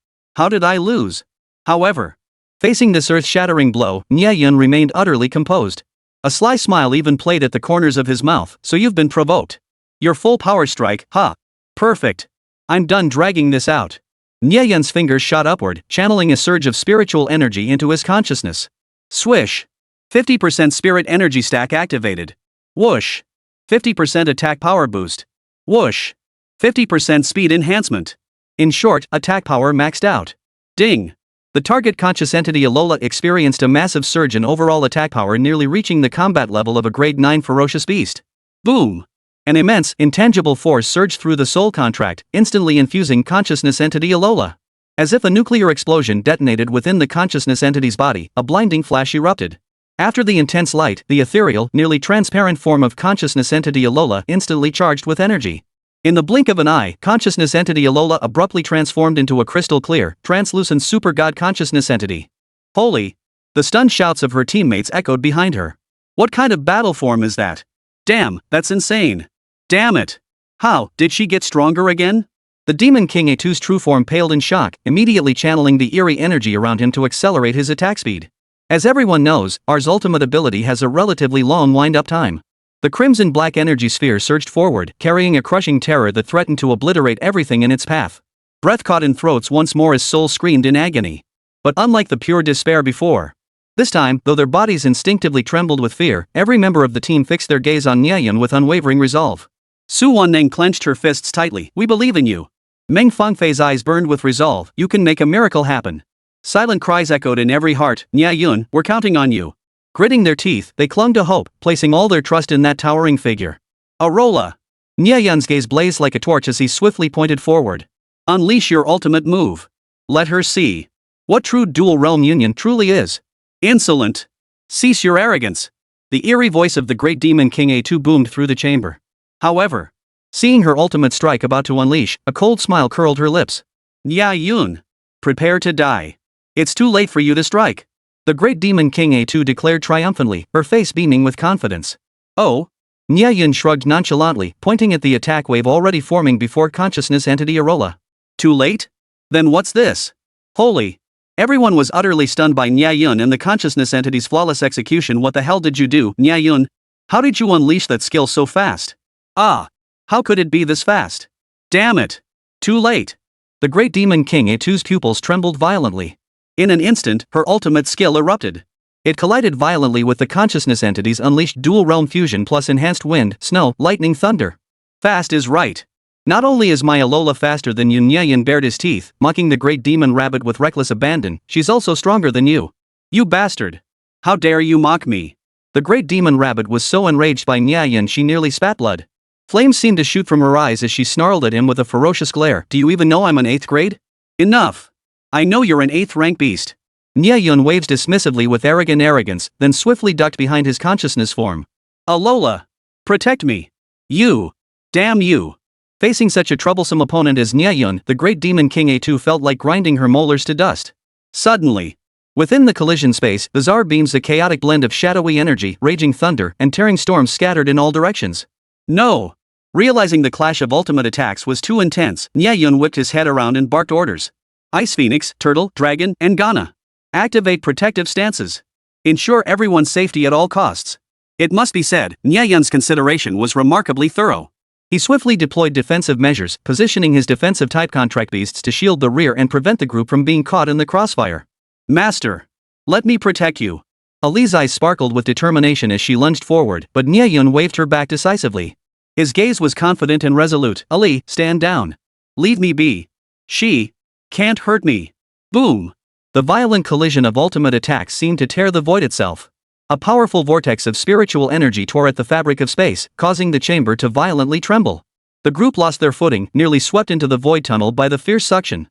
did I lose? However, facing this earth-shattering blow, Nie Yun remained utterly composed. A sly smile even played at the corners of his mouth. So you've been provoked. Your full power strike, huh? Perfect. I'm done dragging this out. Nie Yun's fingers shot upward, channeling a surge of spiritual energy into his consciousness. Swish. 50% spirit energy stack activated. Whoosh. 50% attack power boost. Whoosh. 50% speed enhancement. In short, attack power maxed out. Ding. The target conscious entity Alola experienced a massive surge in overall attack power, nearly reaching the combat level of a grade 9 ferocious beast. Boom. An immense, intangible force surged through the soul contract, instantly infusing consciousness entity Alola. As if a nuclear explosion detonated within the consciousness entity's body, a blinding flash erupted. After the intense light, the ethereal, nearly transparent form of consciousness entity Alola instantly charged with energy. In the blink of an eye, consciousness entity Alola abruptly transformed into a crystal clear, translucent super god consciousness entity. Holy! The stunned shouts of her teammates echoed behind her. What kind of battle form is that? Damn, that's insane. Damn it! How did she get stronger again? The Demon King A2's true form paled in shock, immediately channeling the eerie energy around him to accelerate his attack speed. As everyone knows, R's ultimate ability has a relatively long wind-up time. The crimson-black energy sphere surged forward, carrying a crushing terror that threatened to obliterate everything in its path. Breath caught in throats once more as souls screamed in agony. But unlike the pure despair before, this time, though their bodies instinctively trembled with fear, every member of the team fixed their gaze on Nie Yun with unwavering resolve. Su Wanning clenched her fists tightly. "We believe in you." Meng Fangfei's eyes burned with resolve. "You can make a miracle happen." Silent cries echoed in every heart. "Nie Yun, we're counting on you." Gritting their teeth, they clung to hope, placing all their trust in that towering figure. Arola! Nie Yun's gaze blazed like a torch as he swiftly pointed forward. "Unleash your ultimate move. Let her see what true dual-realm union truly is." "Insolent! Cease your arrogance!" The eerie voice of the great demon King A2 boomed through the chamber. However, seeing her ultimate strike about to unleash, a cold smile curled her lips. "Nie Yun, prepare to die. It's too late for you to strike." The great demon King A2 declared triumphantly, her face beaming with confidence. "Oh?" Nie Yun shrugged nonchalantly, pointing at the attack wave already forming before consciousness entity Arola. "Too late? Then what's this?" Holy! Everyone was utterly stunned by Nie Yun and the consciousness entity's flawless execution. "What the hell did you do, Nie Yun? How did you unleash that skill so fast?" "Ah! How could it be this fast? Damn it! Too late!" The great demon King A2's pupils trembled violently. In an instant, her ultimate skill erupted. It collided violently with the consciousness entity's unleashed dual-realm fusion plus enhanced wind, snow, lightning, thunder. "Fast is right. Not only is my Alola faster than you," Nie Yun bared his teeth, mocking the great demon rabbit with reckless abandon, "she's also stronger than you. You bastard! How dare you mock me?" The great demon rabbit was so enraged by Nie Yun she nearly spat blood. Flames seemed to shoot from her eyes as she snarled at him with a ferocious glare. "Do you even know I'm an 8th grade? Enough! I know you're an 8th rank beast." Nie Yun waved dismissively with arrogant arrogance, then swiftly ducked behind his consciousness form. "Alola! Protect me! You! Damn you!" Facing such a troublesome opponent as Nie Yun, the great demon King A2 felt like grinding her molars to dust. Suddenly, within the collision space, bizarre beams, a chaotic blend of shadowy energy, raging thunder, and tearing storms scattered in all directions. "No!" Realizing the clash of ultimate attacks was too intense, Nie Yun whipped his head around and barked orders. "Ice Phoenix, Turtle, Dragon, and Ghana. Activate protective stances. Ensure everyone's safety at all costs." It must be said, Nie Yun's consideration was remarkably thorough. He swiftly deployed defensive measures, positioning his defensive type contract beasts to shield the rear and prevent the group from being caught in the crossfire. "Master, let me protect you." Ali's eyes sparkled with determination as she lunged forward, but Nie Yun waved her back decisively. His gaze was confident and resolute. "Ali, stand down. Leave me be. She can't hurt me." Boom! The violent collision of ultimate attacks seemed to tear the void itself. A powerful vortex of spiritual energy tore at the fabric of space, causing the chamber to violently tremble. The group lost their footing, nearly swept into the void tunnel by the fierce suction.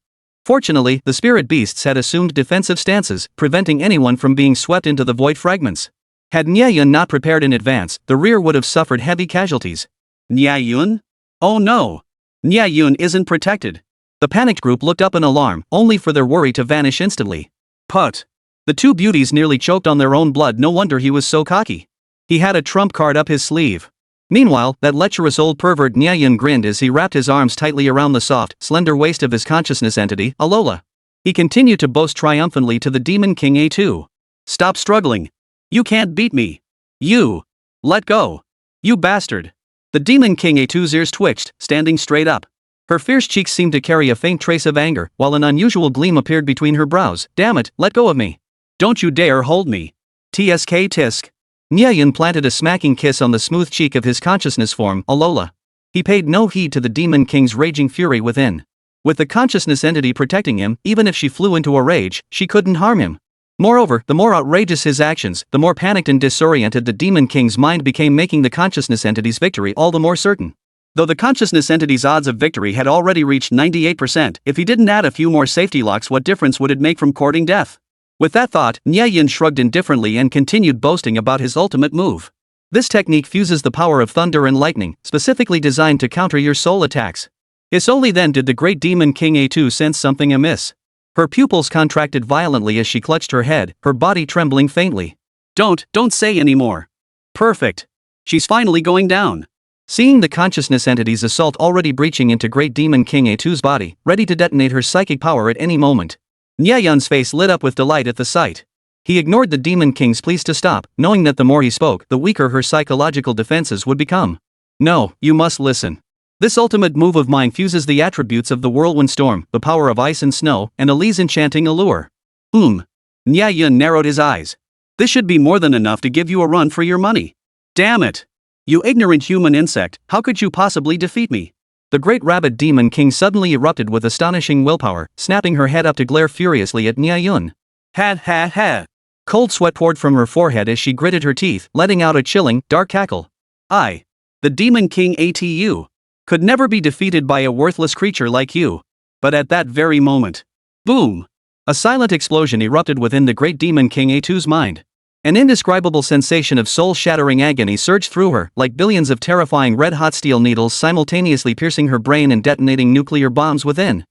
Fortunately, the spirit beasts had assumed defensive stances, preventing anyone from being swept into the void fragments. Had Nie Yun not prepared in advance, the rear would have suffered heavy casualties. Nie Yun? Oh no! Nie Yun isn't protected. The panicked group looked up in alarm, only for their worry to vanish instantly. Put! The two beauties nearly choked on their own blood. No wonder he was so cocky. He had a trump card up his sleeve. Meanwhile, that lecherous old pervert Nie Yun grinned as he wrapped his arms tightly around the soft, slender waist of his consciousness entity, Alola. He continued to boast triumphantly to the Demon King A2. "Stop struggling. You can't beat me. You. Let go. You bastard." The Demon King A2's ears twitched, standing straight up. Her fierce cheeks seemed to carry a faint trace of anger, while an unusual gleam appeared between her brows. "Damn it, let go of me. Don't you dare hold me. Tsk tisk." Nie Yun planted a smacking kiss on the smooth cheek of his consciousness form, Alola. He paid no heed to the Demon King's raging fury within. With the consciousness entity protecting him, even if she flew into a rage, she couldn't harm him. Moreover, the more outrageous his actions, the more panicked and disoriented the Demon King's mind became, making the consciousness entity's victory all the more certain. Though the consciousness entity's odds of victory had already reached 98%, if he didn't add a few more safety locks, what difference would it make from courting death? With that thought, Nie Yun shrugged indifferently and continued boasting about his ultimate move. This technique fuses the power of thunder and lightning, specifically designed to counter your soul attacks. It's only then did the great Demon King A2 sense something amiss. Her pupils contracted violently as she clutched her head, her body trembling faintly. Don't say anymore. Perfect. She's finally going down." Seeing the consciousness entity's assault already breaching into great Demon King A2's body, ready to detonate her psychic power at any moment, Nie Yun's face lit up with delight at the sight. He ignored the Demon King's pleas to stop, knowing that the more he spoke, the weaker her psychological defenses would become. No, you must listen. This ultimate move of mine fuses the attributes of the whirlwind storm, the power of ice and snow, and Ali's enchanting allure. Nie Yun narrowed his eyes. This should be more than enough to give you a run for your money. Damn it! You ignorant human insect, how could you possibly defeat me? The great rabbit demon king suddenly erupted with astonishing willpower, snapping her head up to glare furiously at Nie Yun. Ha ha ha! Cold sweat poured from her forehead as she gritted her teeth, letting out a chilling, dark cackle. The demon king Atu, could never be defeated by a worthless creature like you. But at that very moment, boom! A silent explosion erupted within the great demon king Atu's mind. An indescribable sensation of soul-shattering agony surged through her, like billions of terrifying red-hot steel needles simultaneously piercing her brain and detonating nuclear bombs within.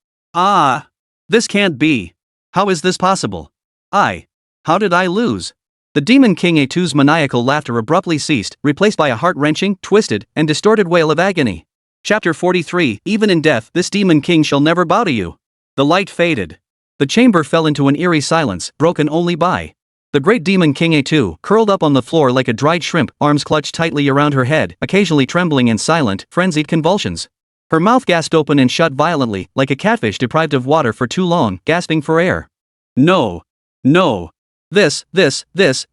This can't be. How is this possible? How did I lose? The demon king Atu's maniacal laughter abruptly ceased, replaced by a heart-wrenching, twisted, and distorted wail of agony. Chapter 43, Even in death, this demon king shall never bow to you. The light faded. The chamber fell into an eerie silence, broken only by the great demon king Atu, curled up on the floor like a dried shrimp, arms clutched tightly around her head, occasionally trembling in silent, frenzied convulsions. Her mouth gasped open and shut violently, like a catfish deprived of water for too long, gasping for air. No. This,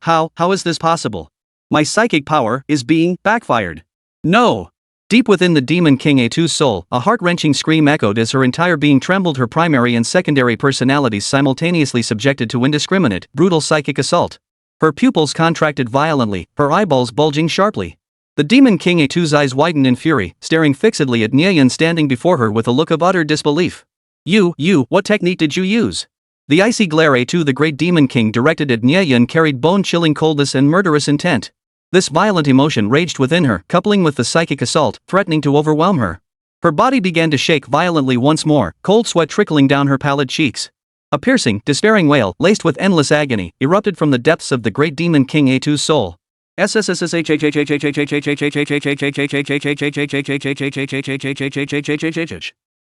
how is this possible? My psychic power is being backfired. No. Deep within the demon king Atu's soul, a heart-wrenching scream echoed as her entire being trembled, her primary and secondary personalities simultaneously subjected to indiscriminate, brutal psychic assault. Her pupils contracted violently, her eyeballs bulging sharply. The demon king Atu's eyes widened in fury, staring fixedly at Nie Yun standing before her with a look of utter disbelief. What technique did you use? The icy glare Atu the great demon king directed at Nie Yun carried bone-chilling coldness and murderous intent. This violent emotion raged within her, coupling with the psychic assault, threatening to overwhelm her. Her body began to shake violently once more, cold sweat trickling down her pallid cheeks. A piercing, despairing wail, laced with endless agony, erupted from the depths of the great demon king Atu's soul.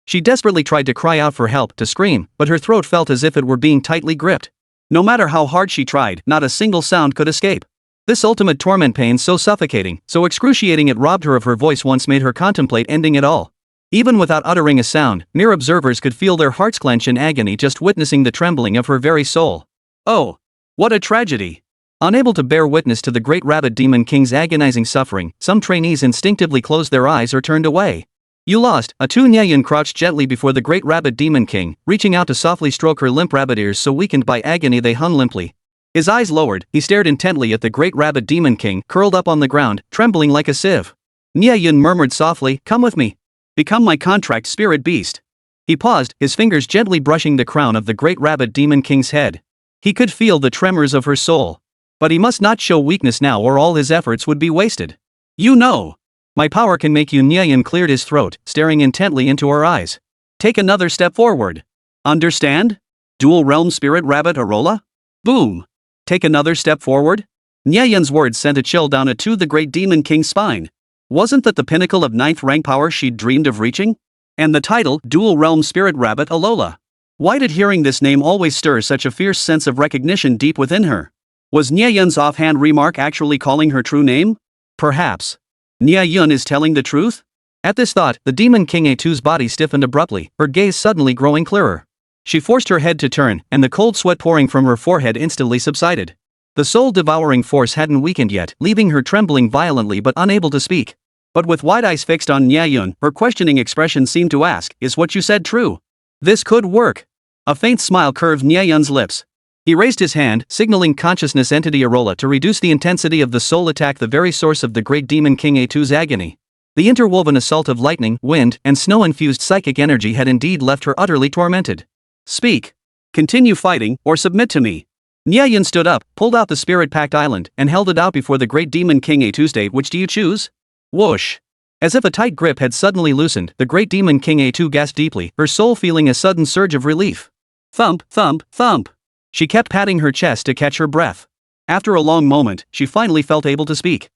She desperately tried to cry out for help, to scream, but her throat felt as if it were being tightly gripped. No matter how hard she tried, not a single sound could escape. This ultimate torment pain, so suffocating, so excruciating it robbed her of her voice, once made her contemplate ending it all. Even without uttering a sound, mere observers could feel their hearts clench in agony just witnessing the trembling of her very soul. Oh! What a tragedy! Unable to bear witness to the great rabbit demon king's agonizing suffering, some trainees instinctively closed their eyes or turned away. You lost. Nie Yun crouched gently before the great rabbit demon king, reaching out to softly stroke her limp rabbit ears so weakened by agony they hung limply. His eyes lowered, he stared intently at the great rabbit demon king, curled up on the ground, trembling like a sieve. Nie Yun murmured softly, "Come with me. Become my contract spirit beast." He paused, his fingers gently brushing the crown of the great rabbit demon king's head. He could feel the tremors of her soul. But he must not show weakness now or all his efforts would be wasted. You know. My power can make you. Nie Yun cleared his throat, staring intently into her eyes. Take another step forward. Understand? Dual realm spirit rabbit Arola? Boom. Take another step forward? Nie Yun's words sent a chill down Atu the great demon king's spine. Wasn't that the pinnacle of 9th rank power she'd dreamed of reaching? And the title, Dual Realm Spirit Rabbit Alola. Why did hearing this name always stir such a fierce sense of recognition deep within her? Was Nie Yun's offhand remark actually calling her true name? Perhaps. Nie Yun is telling the truth? At this thought, the demon king Atu's body stiffened abruptly, her gaze suddenly growing clearer. She forced her head to turn, and the cold sweat pouring from her forehead instantly subsided. The soul-devouring force hadn't weakened yet, leaving her trembling violently but unable to speak. But with wide eyes fixed on Nie Yun, her questioning expression seemed to ask, "Is what you said true? This could work." A faint smile curved Nie Yun's lips. He raised his hand, signaling consciousness entity Arola to reduce the intensity of the soul attack, the very source of the great demon king Atu's agony. The interwoven assault of lightning, wind, and snow-infused psychic energy had indeed left her utterly tormented. Speak. Continue fighting, or submit to me. Nie Yun stood up, pulled out the spirit-packed island, and held it out before the great demon king Atu's. Which do you choose? Whoosh. As if a tight grip had suddenly loosened, the great demon king Atu gasped deeply, her soul feeling a sudden surge of relief. Thump, thump, thump. She kept patting her chest to catch her breath. After a long moment, she finally felt able to speak.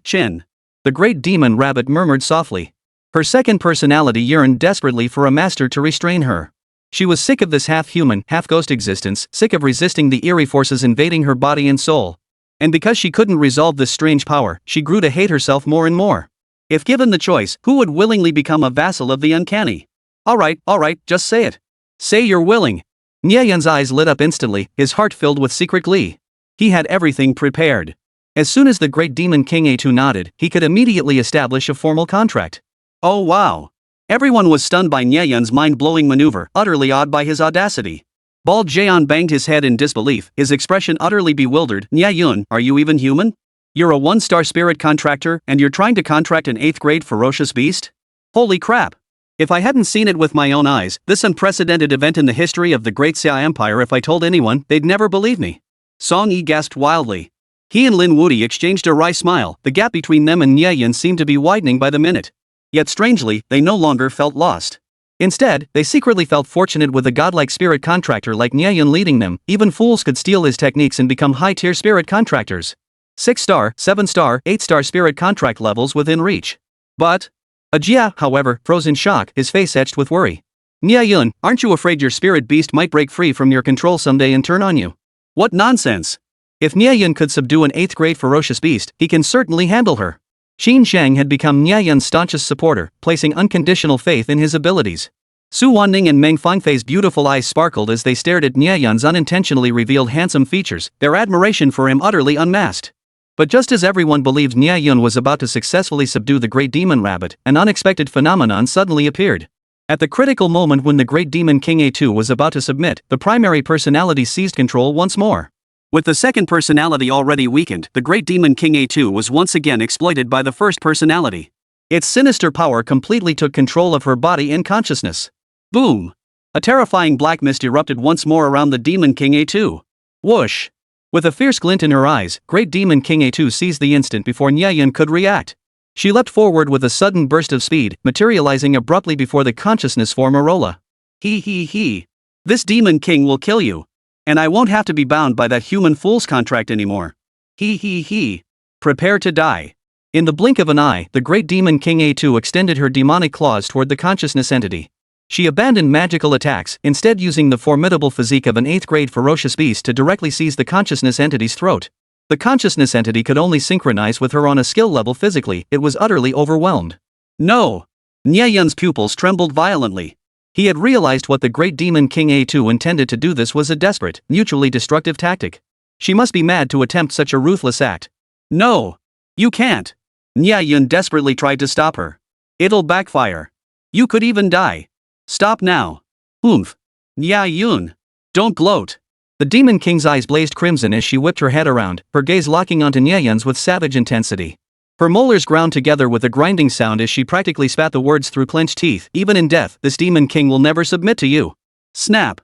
Chin. The great demon rabbit murmured softly. Her second personality yearned desperately for a master to restrain her. She was sick of this half-human, half-ghost existence, sick of resisting the eerie forces invading her body and soul. And because she couldn't resolve this strange power, she grew to hate herself more and more. If given the choice, who would willingly become a vassal of the uncanny? Alright, just say it. Say you're willing. Nie Yun's eyes lit up instantly, his heart filled with secret glee. He had everything prepared. As soon as the great demon King A2 nodded, he could immediately establish a formal contract. Oh wow. Everyone was stunned by Nie Yun's mind-blowing maneuver, utterly awed by his audacity. Bald Jaeon banged his head in disbelief, his expression utterly bewildered. Nie Yun, are you even human? You're a one-star spirit contractor, and you're trying to contract an 8th grade ferocious beast? Holy crap. If I hadn't seen it with my own eyes, this unprecedented event in the history of the Great Xia Empire, if I told anyone, they'd never believe me. Song Yi gasped wildly. He and Lin Wudi exchanged a wry smile, the gap between them and Nie Yun seemed to be widening by the minute. Yet strangely, they no longer felt lost. Instead, they secretly felt fortunate with a godlike spirit contractor like Nie Yun leading them. Even fools could steal his techniques and become high-tier spirit contractors. 6-star, 7-star, 8-star spirit contract levels within reach. But Ajia, however, froze in shock, his face etched with worry. Nie Yun, aren't you afraid your spirit beast might break free from your control someday and turn on you? What nonsense! If Nie Yun could subdue an 8th grade ferocious beast, he can certainly handle her. Xin Shang had become Nie Yun's staunchest supporter, placing unconditional faith in his abilities. Su Wanning and Meng Fangfei's beautiful eyes sparkled as they stared at Nie Yun's unintentionally revealed handsome features, their admiration for him utterly unmasked. But just as everyone believed Nie Yun was about to successfully subdue the Great Demon Rabbit, an unexpected phenomenon suddenly appeared. At the critical moment when the Great Demon King A2 was about to submit, the primary personality seized control once more. With the second personality already weakened, the Great Demon King A2 was once again exploited by the first personality. Its sinister power completely took control of her body and consciousness. Boom! A terrifying black mist erupted once more around the Demon King A2. Whoosh! With a fierce glint in her eyes, Great Demon King A2 seized the instant before Nie Yun could react. She leapt forward with a sudden burst of speed, materializing abruptly before the consciousness form Arola. He. This Demon King will kill you. And I won't have to be bound by that human fool's contract anymore. He. Prepare to die. In the blink of an eye, the Great Demon King A2 extended her demonic claws toward the consciousness entity. She abandoned magical attacks, instead using the formidable physique of an 8th grade ferocious beast to directly seize the consciousness entity's throat. The consciousness entity could only synchronize with her on a skill level physically, it was utterly overwhelmed. No! Nie Yun's pupils trembled violently. He had realized what the Great Demon King A2 intended to do. This was a desperate, mutually destructive tactic. She must be mad to attempt such a ruthless act. No! You can't! Nie Yun desperately tried to stop her. It'll backfire. You could even die. Stop now. Oomph. Nie Yun. Don't gloat. The Demon King's eyes blazed crimson as she whipped her head around, her gaze locking onto Nie Yun's with savage intensity. Her molars ground together with a grinding sound as she practically spat the words through clenched teeth. Even in death, this Demon King will never submit to you. Snap.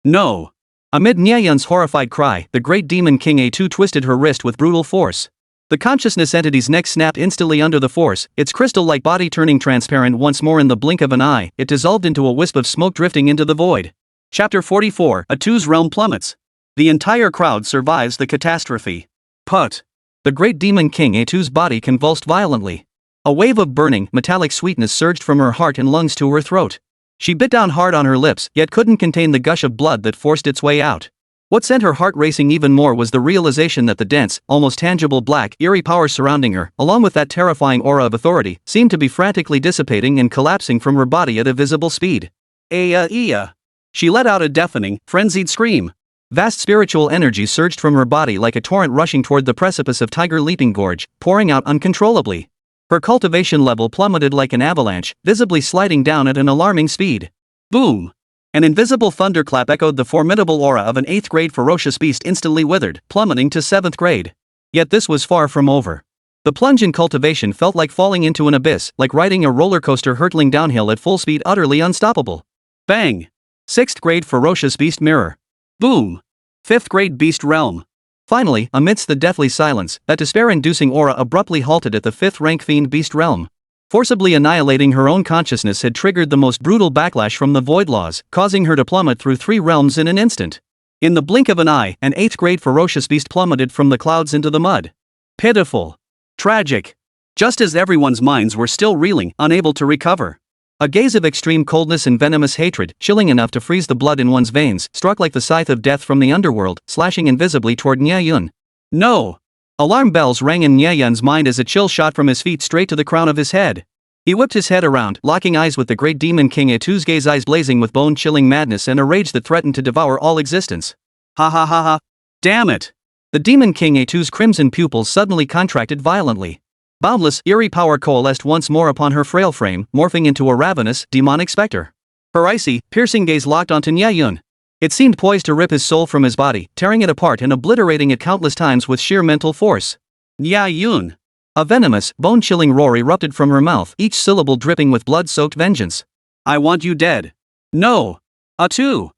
No. Amid Nie Yun's horrified cry, the Great Demon King A2 twisted her wrist with brutal force. The consciousness entity's neck snapped instantly under the force, its crystal-like body turning transparent once more in the blink of an eye. It dissolved into a wisp of smoke drifting into the void. Chapter 44, A2's realm plummets. The entire crowd survives the catastrophe. Put. The Great Demon King A2's body convulsed violently. A wave of burning, metallic sweetness surged from her heart and lungs to her throat. She bit down hard on her lips, yet couldn't contain the gush of blood that forced its way out. What sent her heart racing even more was the realization that the dense, almost tangible black, eerie power surrounding her, along with that terrifying aura of authority, seemed to be frantically dissipating and collapsing from her body at a visible speed. Aya. She let out a deafening, frenzied scream. Vast spiritual energy surged from her body like a torrent rushing toward the precipice of Tiger Leaping Gorge, pouring out uncontrollably. Her cultivation level plummeted like an avalanche, visibly sliding down at an alarming speed. Boom! An invisible thunderclap echoed the formidable aura of an 8th grade ferocious beast instantly withered, plummeting to 7th grade. Yet this was far from over. The plunge in cultivation felt like falling into an abyss, like riding a roller coaster hurtling downhill at full speed, utterly unstoppable. Bang! 6th grade ferocious beast mirror. Boom! 5th grade beast realm. Finally, amidst the deathly silence, that despair-inducing aura abruptly halted at the 5th rank fiend beast realm. Forcibly annihilating her own consciousness had triggered the most brutal backlash from the void laws, causing her to plummet through 3 realms in an instant. In the blink of an eye, an 8th grade ferocious beast plummeted from the clouds into the mud. Pitiful. Tragic. Just as everyone's minds were still reeling, unable to recover. A gaze of extreme coldness and venomous hatred, chilling enough to freeze the blood in one's veins, struck like the scythe of death from the underworld, slashing invisibly toward Nie Yun. No! Alarm bells rang in Nie Yun's mind as a chill shot from his feet straight to the crown of his head. He whipped his head around, locking eyes with the great demon King A2's gaze, eyes blazing with bone-chilling madness and a rage that threatened to devour all existence. Ha ha ha ha! Damn it! The demon King A2's crimson pupils suddenly contracted violently. Boundless, eerie power coalesced once more upon her frail frame, morphing into a ravenous, demonic specter. Her icy, piercing gaze locked onto Nie Yun. It seemed poised to rip his soul from his body, tearing it apart and obliterating it countless times with sheer mental force. Nie Yun! A venomous, bone-chilling roar erupted from her mouth, each syllable dripping with blood-soaked vengeance. I want you dead. No! A2!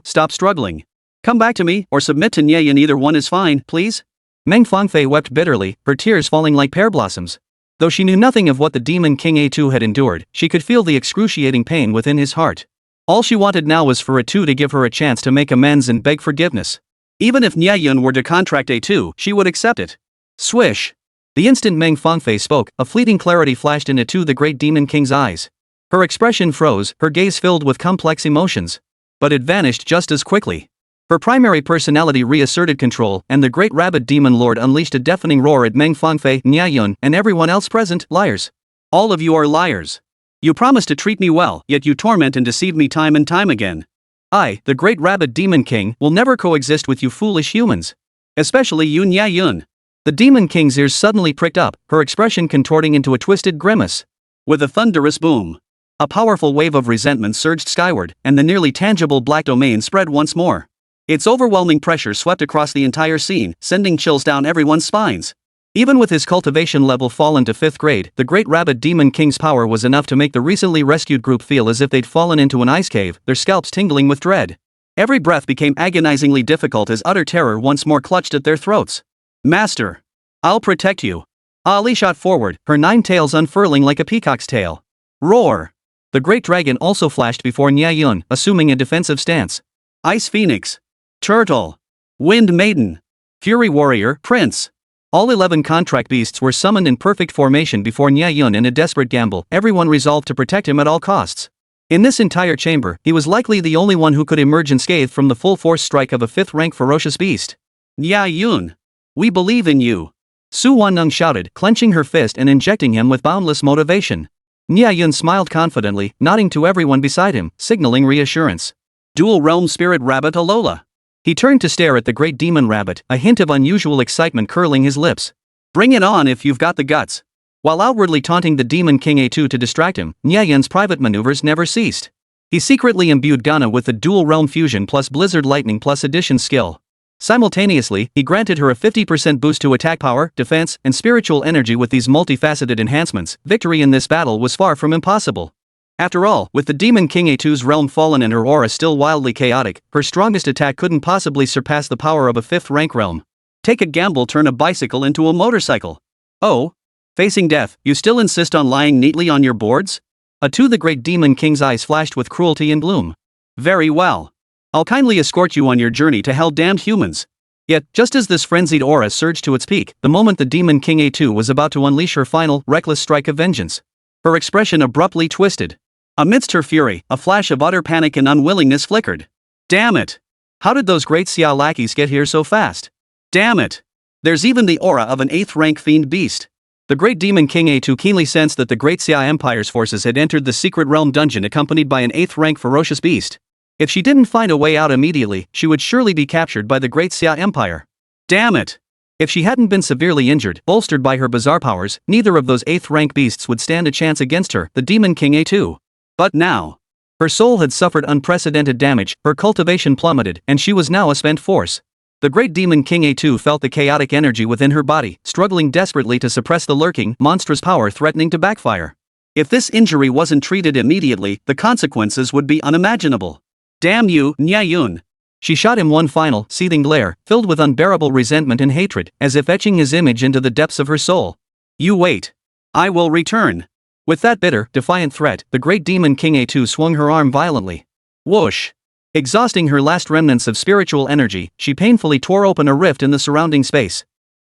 Stop struggling. Come back to me, or submit to Nie Yun, either one is fine, please? Meng Fangfei wept bitterly, her tears falling like pear blossoms. Though she knew nothing of what the demon King A2 had endured, she could feel the excruciating pain within his heart. All she wanted now was for A2 to give her a chance to make amends and beg forgiveness. Even if Nie Yun were to contract A2, she would accept it. Swish! The instant Meng Fangfei spoke, a fleeting clarity flashed in A2 the great demon king's eyes. Her expression froze, her gaze filled with complex emotions. But it vanished just as quickly. Her primary personality reasserted control, and the great rabid demon lord unleashed a deafening roar at Meng Fangfei, Nie Yun, and everyone else present. Liars. All of you are liars. You promised to treat me well, yet you torment and deceive me time and time again. I, the great rabid demon king, will never coexist with you foolish humans. Especially you, Nie Yun. The demon king's ears suddenly pricked up, her expression contorting into a twisted grimace. With a thunderous boom, a powerful wave of resentment surged skyward, and the nearly tangible black domain spread once more. Its overwhelming pressure swept across the entire scene, sending chills down everyone's spines. Even with his cultivation level fallen to 5th grade, the great rabid demon king's power was enough to make the recently rescued group feel as if they'd fallen into an ice cave, their scalps tingling with dread. Every breath became agonizingly difficult as utter terror once more clutched at their throats. Master! I'll protect you. Ali shot forward, her 9 tails unfurling like a peacock's tail. Roar! The great dragon also flashed before Nie Yun, assuming a defensive stance. Ice Phoenix. Turtle. Wind Maiden. Fury Warrior, Prince. All 11 contract beasts were summoned in perfect formation before Nie Yun in a desperate gamble, everyone resolved to protect him at all costs. In this entire chamber, he was likely the only one who could emerge unscathed from the full-force strike of a 5th-rank ferocious beast. Nie Yun. We believe in you. Su Wanung shouted, clenching her fist and injecting him with boundless motivation. Nie Yun smiled confidently, nodding to everyone beside him, signaling reassurance. Dual Realm Spirit Rabbit Alola. He turned to stare at the great demon rabbit, a hint of unusual excitement curling his lips. Bring it on if you've got the guts. While outwardly taunting the demon King A2 to distract him, Nie Yun's private maneuvers never ceased. He secretly imbued Ghana with the dual realm fusion plus blizzard lightning plus addition skill. Simultaneously, he granted her a 50% boost to attack power, defense, and spiritual energy. With these multifaceted enhancements, victory in this battle was far from impossible. After all, with the demon King A2's realm fallen and her aura still wildly chaotic, her strongest attack couldn't possibly surpass the power of a 5th-rank realm. Take a gamble, turn a bicycle into a motorcycle. Oh? Facing death, you still insist on lying neatly on your boards? A2 the great demon king's eyes flashed with cruelty and gloom. Very well. I'll kindly escort you on your journey to hell, damned humans. Yet, just as this frenzied aura surged to its peak, the moment the demon King A2 was about to unleash her final, reckless strike of vengeance, her expression abruptly twisted. Amidst her fury, a flash of utter panic and unwillingness flickered. Damn it! How did those great Xia lackeys get here so fast? Damn it! There's even the aura of an 8th-rank fiend beast. The great demon King A2 keenly sensed that the great Xia Empire's forces had entered the secret realm dungeon accompanied by an 8th-rank ferocious beast. If she didn't find a way out immediately, she would surely be captured by the great Xia Empire. Damn it! If she hadn't been severely injured, bolstered by her bizarre powers, neither of those 8th-rank beasts would stand a chance against her, the demon King A2. But now, her soul had suffered unprecedented damage, her cultivation plummeted, and she was now a spent force. The great demon King A2 felt the chaotic energy within her body, struggling desperately to suppress the lurking, monstrous power threatening to backfire. If this injury wasn't treated immediately, the consequences would be unimaginable. Damn you, Nie Yun! She shot him one final, seething glare, filled with unbearable resentment and hatred, as if etching his image into the depths of her soul. You wait. I will return. With that bitter, defiant threat, the great demon King A2 swung her arm violently. Whoosh! Exhausting her last remnants of spiritual energy, she painfully tore open a rift in the surrounding space.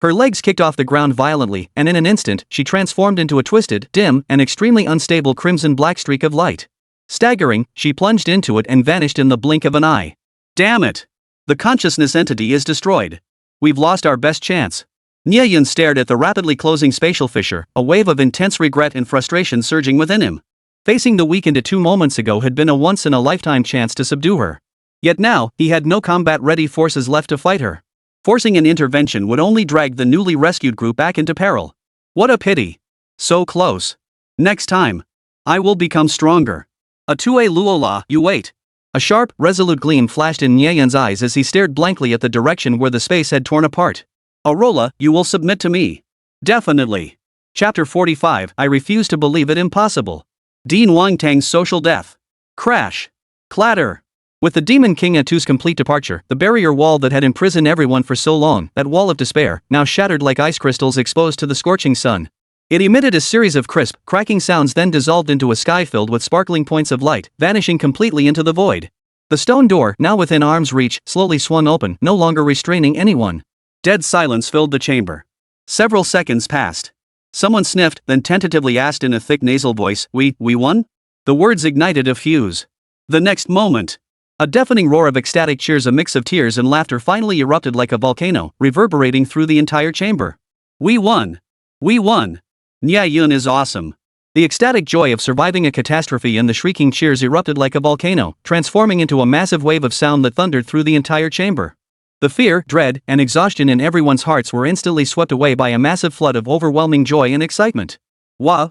Her legs kicked off the ground violently, and in an instant, she transformed into a twisted, dim, and extremely unstable crimson-black streak of light. Staggering, she plunged into it and vanished in the blink of an eye. Damn it! The consciousness entity is destroyed. We've lost our best chance. Nie Yun stared at the rapidly closing spatial fissure, a wave of intense regret and frustration surging within him. Facing the weakened 2 moments ago had been a once-in-a-lifetime chance to subdue her. Yet now, he had no combat-ready forces left to fight her. Forcing an intervention would only drag the newly rescued group back into peril. What a pity. So close. Next time. I will become stronger. A tue luola, you wait. A sharp, resolute gleam flashed in Nie Yun's eyes as he stared blankly at the direction where the space had torn apart. Arola, you will submit to me. Definitely. Chapter 45, I refuse to believe it impossible. Dean Wangtang's social death. Crash. Clatter. With the Demon King Atu's complete departure, the barrier wall that had imprisoned everyone for so long, that wall of despair, now shattered like ice crystals exposed to the scorching sun. It emitted a series of crisp, cracking sounds, then dissolved into a sky filled with sparkling points of light, vanishing completely into the void. The stone door, now within arm's reach, slowly swung open, no longer restraining anyone. Dead silence filled the chamber. Several seconds passed. Someone sniffed, then tentatively asked in a thick nasal voice, We won? The words ignited a fuse. The next moment, a deafening roar of ecstatic cheers, a mix of tears and laughter, finally erupted like a volcano, reverberating through the entire chamber. We won! We won! Nie Yun is awesome. The ecstatic joy of surviving a catastrophe and the shrieking cheers erupted like a volcano, transforming into a massive wave of sound that thundered through the entire chamber. The fear, dread, and exhaustion in everyone's hearts were instantly swept away by a massive flood of overwhelming joy and excitement. Wah!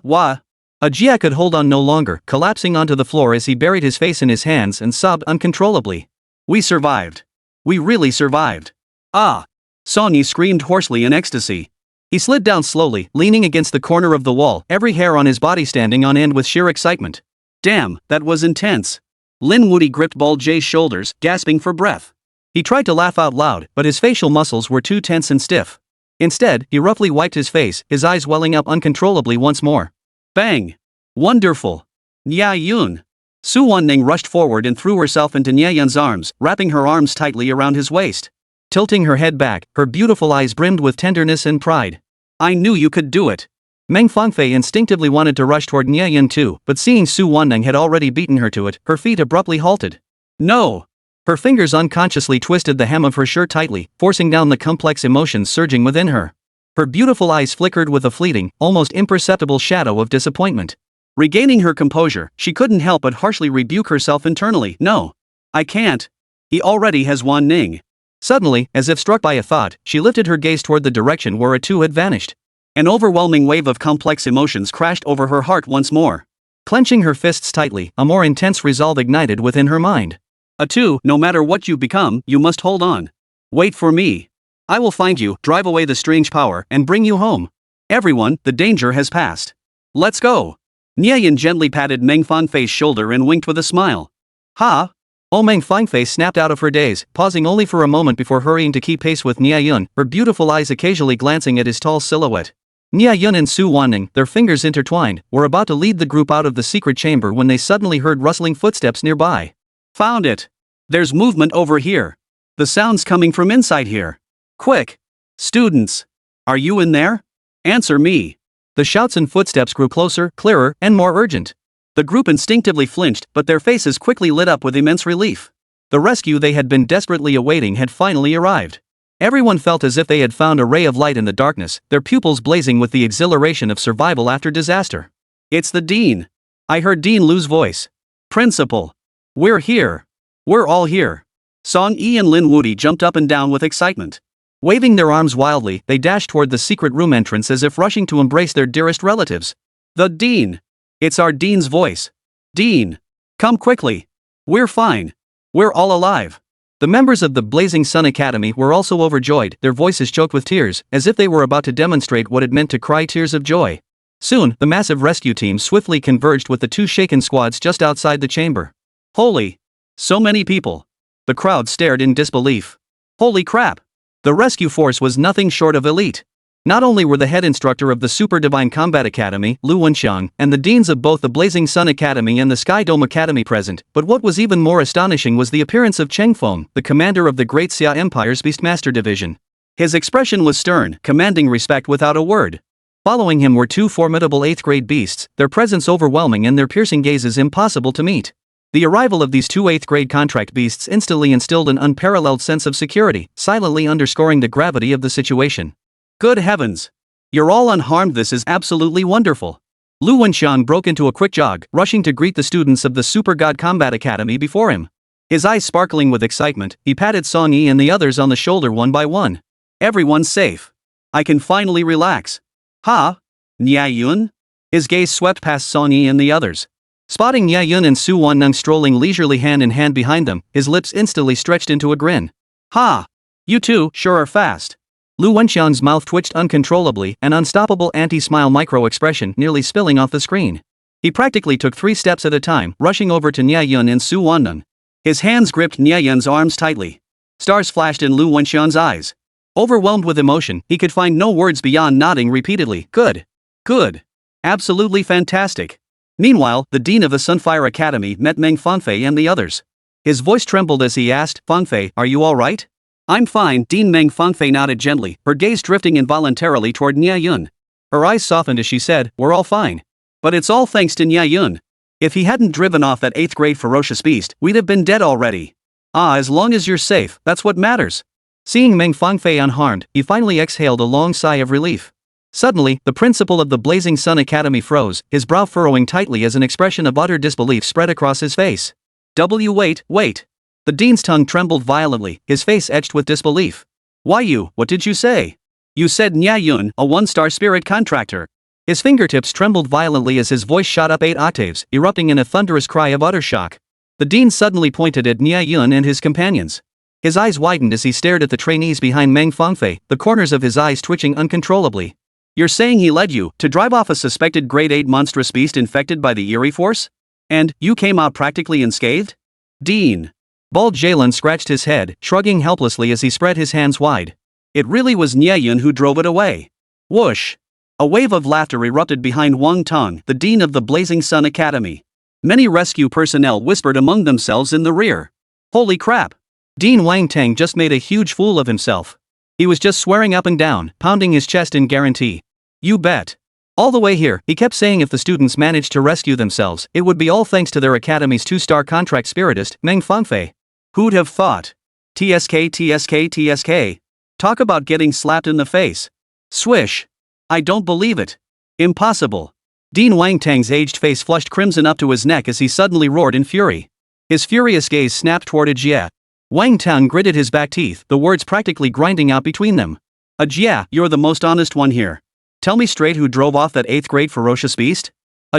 Ajia could hold on no longer, collapsing onto the floor as he buried his face in his hands and sobbed uncontrollably. We survived. We really survived. Ah! Sonny screamed hoarsely in ecstasy. He slid down slowly, leaning against the corner of the wall, every hair on his body standing on end with sheer excitement. Damn, that was intense. Lin Woody gripped Ball J's shoulders, gasping for breath. He tried to laugh out loud, but his facial muscles were too tense and stiff. Instead, he roughly wiped his face, his eyes welling up uncontrollably once more. Bang! Wonderful! Nie Yun! Su Wanning rushed forward and threw herself into Nie Yun's arms, wrapping her arms tightly around his waist. Tilting her head back, her beautiful eyes brimmed with tenderness and pride. I knew you could do it! Meng Fangfei instinctively wanted to rush toward Nie Yun too, but seeing Su Wanning had already beaten her to it, her feet abruptly halted. No! Her fingers unconsciously twisted the hem of her shirt tightly, forcing down the complex emotions surging within her. Her beautiful eyes flickered with a fleeting, almost imperceptible shadow of disappointment. Regaining her composure, she couldn't help but harshly rebuke herself internally. No. I can't. He already has Wan Ning. Suddenly, as if struck by a thought, she lifted her gaze toward the direction where Atu had vanished. An overwhelming wave of complex emotions crashed over her heart once more. Clenching her fists tightly, a more intense resolve ignited within her mind. Atu, no matter what you become, you must hold on. Wait for me. I will find you, drive away the strange power, and bring you home. Everyone, the danger has passed. Let's go. Nie Yun gently patted Meng Fangfei's shoulder and winked with a smile. Ha! Oh, Meng Fangfei snapped out of her daze, pausing only for a moment before hurrying to keep pace with Nie Yun, her beautiful eyes occasionally glancing at his tall silhouette. Nie Yun and Su Wanning, their fingers intertwined, were about to lead the group out of the secret chamber when they suddenly heard rustling footsteps nearby. Found it! There's movement over here. The sound's coming from inside here. Quick! Students! Are you in there? Answer me! The shouts and footsteps grew closer, clearer, and more urgent. The group instinctively flinched, but their faces quickly lit up with immense relief. The rescue they had been desperately awaiting had finally arrived. Everyone felt as if they had found a ray of light in the darkness, their pupils blazing with the exhilaration of survival after disaster. It's the Dean! I heard Dean Lu's voice. Principal! We're here! We're all here! Song Yi and Lin Woody jumped up and down with excitement. Waving their arms wildly, they dashed toward the secret room entrance as if rushing to embrace their dearest relatives. The Dean! It's our Dean's voice! Dean! Come quickly! We're fine! We're all alive! The members of the Blazing Sun Academy were also overjoyed, their voices choked with tears, as if they were about to demonstrate what it meant to cry tears of joy. Soon, the massive rescue team swiftly converged with the two shaken squads just outside the chamber. Holy! So many people! The crowd stared in disbelief. Holy crap! The rescue force was nothing short of elite. Not only were the head instructor of the Super Divine Combat Academy, Lu Wenxiang, and the deans of both the Blazing Sun Academy and the Sky Dome Academy present, but what was even more astonishing was the appearance of Cheng Feng, the commander of the Great Xia Empire's Beastmaster Division. His expression was stern, commanding respect without a word. Following him were two formidable 8th grade beasts, their presence overwhelming and their piercing gazes impossible to meet. The arrival of these two 8th grade contract beasts instantly instilled an unparalleled sense of security, silently underscoring the gravity of the situation. Good heavens! You're all unharmed, this is absolutely wonderful. Lu Wenxian broke into a quick jog, rushing to greet the students of the Super God Combat Academy before him. His eyes sparkling with excitement, he patted Song Yi and the others on the shoulder one by one. Everyone's safe. I can finally relax. Ha? Nie Yun? His gaze swept past Song Yi and the others. Spotting Nie Yun and Su Wanneng strolling leisurely hand in hand behind them, his lips instantly stretched into a grin. Ha! You two sure are fast. Lu Wenxian's mouth twitched uncontrollably, an unstoppable anti-smile micro-expression nearly spilling off the screen. He practically took 3 steps at a time, rushing over to Nie Yun and Su Wanneng. His hands gripped Nie Yun's arms tightly. Stars flashed in Lu Wenxian's eyes. Overwhelmed with emotion, he could find no words beyond nodding repeatedly. Good. Good. Absolutely fantastic. Meanwhile, the dean of the Sunfire Academy met Meng Fangfei and the others. His voice trembled as he asked, Fangfei, are you all right? I'm fine, Dean Meng Fangfei nodded gently, her gaze drifting involuntarily toward Nie Yun. Her eyes softened as she said, we're all fine. But it's all thanks to Nie Yun. If he hadn't driven off that 8th grade ferocious beast, we'd have been dead already. Ah, as long as you're safe, that's what matters. Seeing Meng Fangfei unharmed, he finally exhaled a long sigh of relief. Suddenly, the principal of the Blazing Sun Academy froze, his brow furrowing tightly as an expression of utter disbelief spread across his face. Wait. The dean's tongue trembled violently, his face etched with disbelief. Why what did you say? You said Nie Yun, a 1-star spirit contractor. His fingertips trembled violently as his voice shot up 8 octaves, erupting in a thunderous cry of utter shock. The dean suddenly pointed at Nie Yun and his companions. His eyes widened as he stared at the trainees behind Meng Fangfei, the corners of his eyes twitching uncontrollably. You're saying he led you to drive off a suspected grade 8 monstrous beast infected by the Eerie Force? And you came out practically unscathed? Dean. Bald Jalen scratched his head, shrugging helplessly as he spread his hands wide. It really was Nie Yun who drove it away. Whoosh! A wave of laughter erupted behind Wang Tong, the dean of the Blazing Sun Academy. Many rescue personnel whispered among themselves in the rear. Holy crap! Dean Wang Tang just made a huge fool of himself. He was just swearing up and down, pounding his chest in guarantee. You bet. All the way here, he kept saying if the students managed to rescue themselves, it would be all thanks to their academy's 2-star contract spiritist, Meng Fangfei. Who'd have thought? TSK. Talk about getting slapped in the face. Swish. I don't believe it. Impossible. Dean Wang Tang's aged face flushed crimson up to his neck as he suddenly roared in fury. His furious gaze snapped toward Jie. Wang Tang gritted his back teeth, the words practically grinding out between them. Jie, you're the most honest one here. Tell me straight who drove off that 8th grade ferocious beast?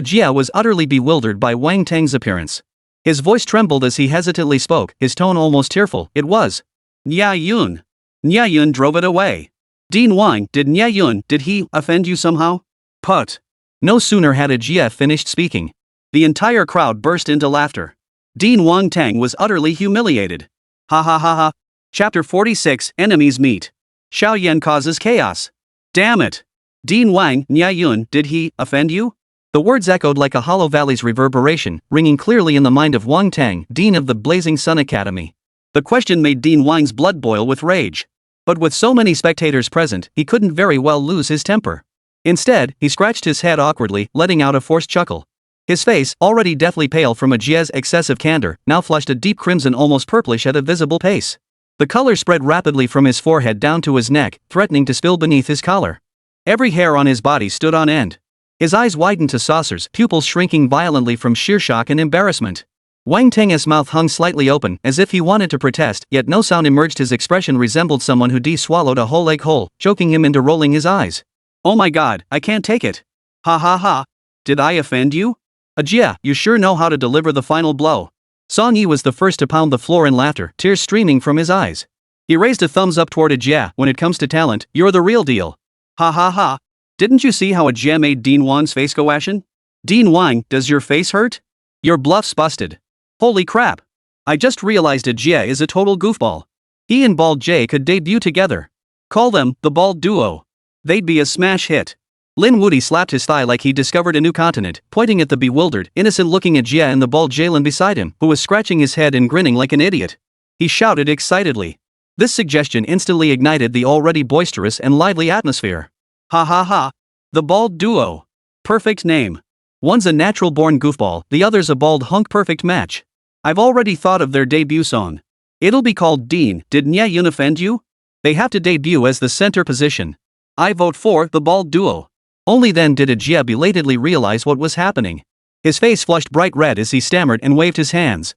Jie was utterly bewildered by Wang Tang's appearance. His voice trembled as he hesitantly spoke, his tone almost tearful. It was Nie Yun. Nie Yun drove it away. Dean Wang, did he offend you somehow? Put. No sooner had Jie finished speaking. The entire crowd burst into laughter. Dean Wang Tang was utterly humiliated. Ha. Chapter 46, Enemies Meet. Xiao Yan causes chaos. Damn it. Dean Wang, Nie Yun, did he offend you? The words echoed like a hollow valley's reverberation, ringing clearly in the mind of Wang Tang, dean of the Blazing Sun Academy. The question made Dean Wang's blood boil with rage. But with so many spectators present, he couldn't very well lose his temper. Instead, he scratched his head awkwardly, letting out a forced chuckle. His face, already deathly pale from Jie's excessive candor, now flushed a deep crimson almost purplish at a visible pace. The color spread rapidly from his forehead down to his neck, threatening to spill beneath his collar. Every hair on his body stood on end. His eyes widened to saucers, pupils shrinking violently from sheer shock and embarrassment. Wang Tang's mouth hung slightly open, as if he wanted to protest, yet no sound emerged. His expression resembled someone who swallowed a whole egg whole, choking him into rolling his eyes. Oh my god, I can't take it. Ha. Did I offend you? Jie, you sure know how to deliver the final blow. Song Yi was the first to pound the floor in laughter, tears streaming from his eyes. He raised a thumbs up toward Jie. When it comes to talent, you're the real deal. Ha. Didn't you see how Jie made Dean Wang's face go ashen? Dean Wang, does your face hurt? Your bluff's busted. Holy crap. I just realized Jie is a total goofball. He and Bald J could debut together. Call them the Bald Duo. They'd be a smash hit. Lin Wudi slapped his thigh like he discovered a new continent, pointing at the bewildered, innocent-looking Jie and the Bald Jalen beside him, who was scratching his head and grinning like an idiot. He shouted excitedly. This suggestion instantly ignited the already boisterous and lively atmosphere. Ha ha ha. The bald duo. Perfect name. One's a natural-born goofball, the other's a bald hunk perfect match. I've already thought of their debut song. It'll be called Dean. Did Nie Yun offend you? They have to debut as the center position. I vote for the bald duo. Only then did Jia belatedly realize what was happening. His face flushed bright red as he stammered and waved his hands.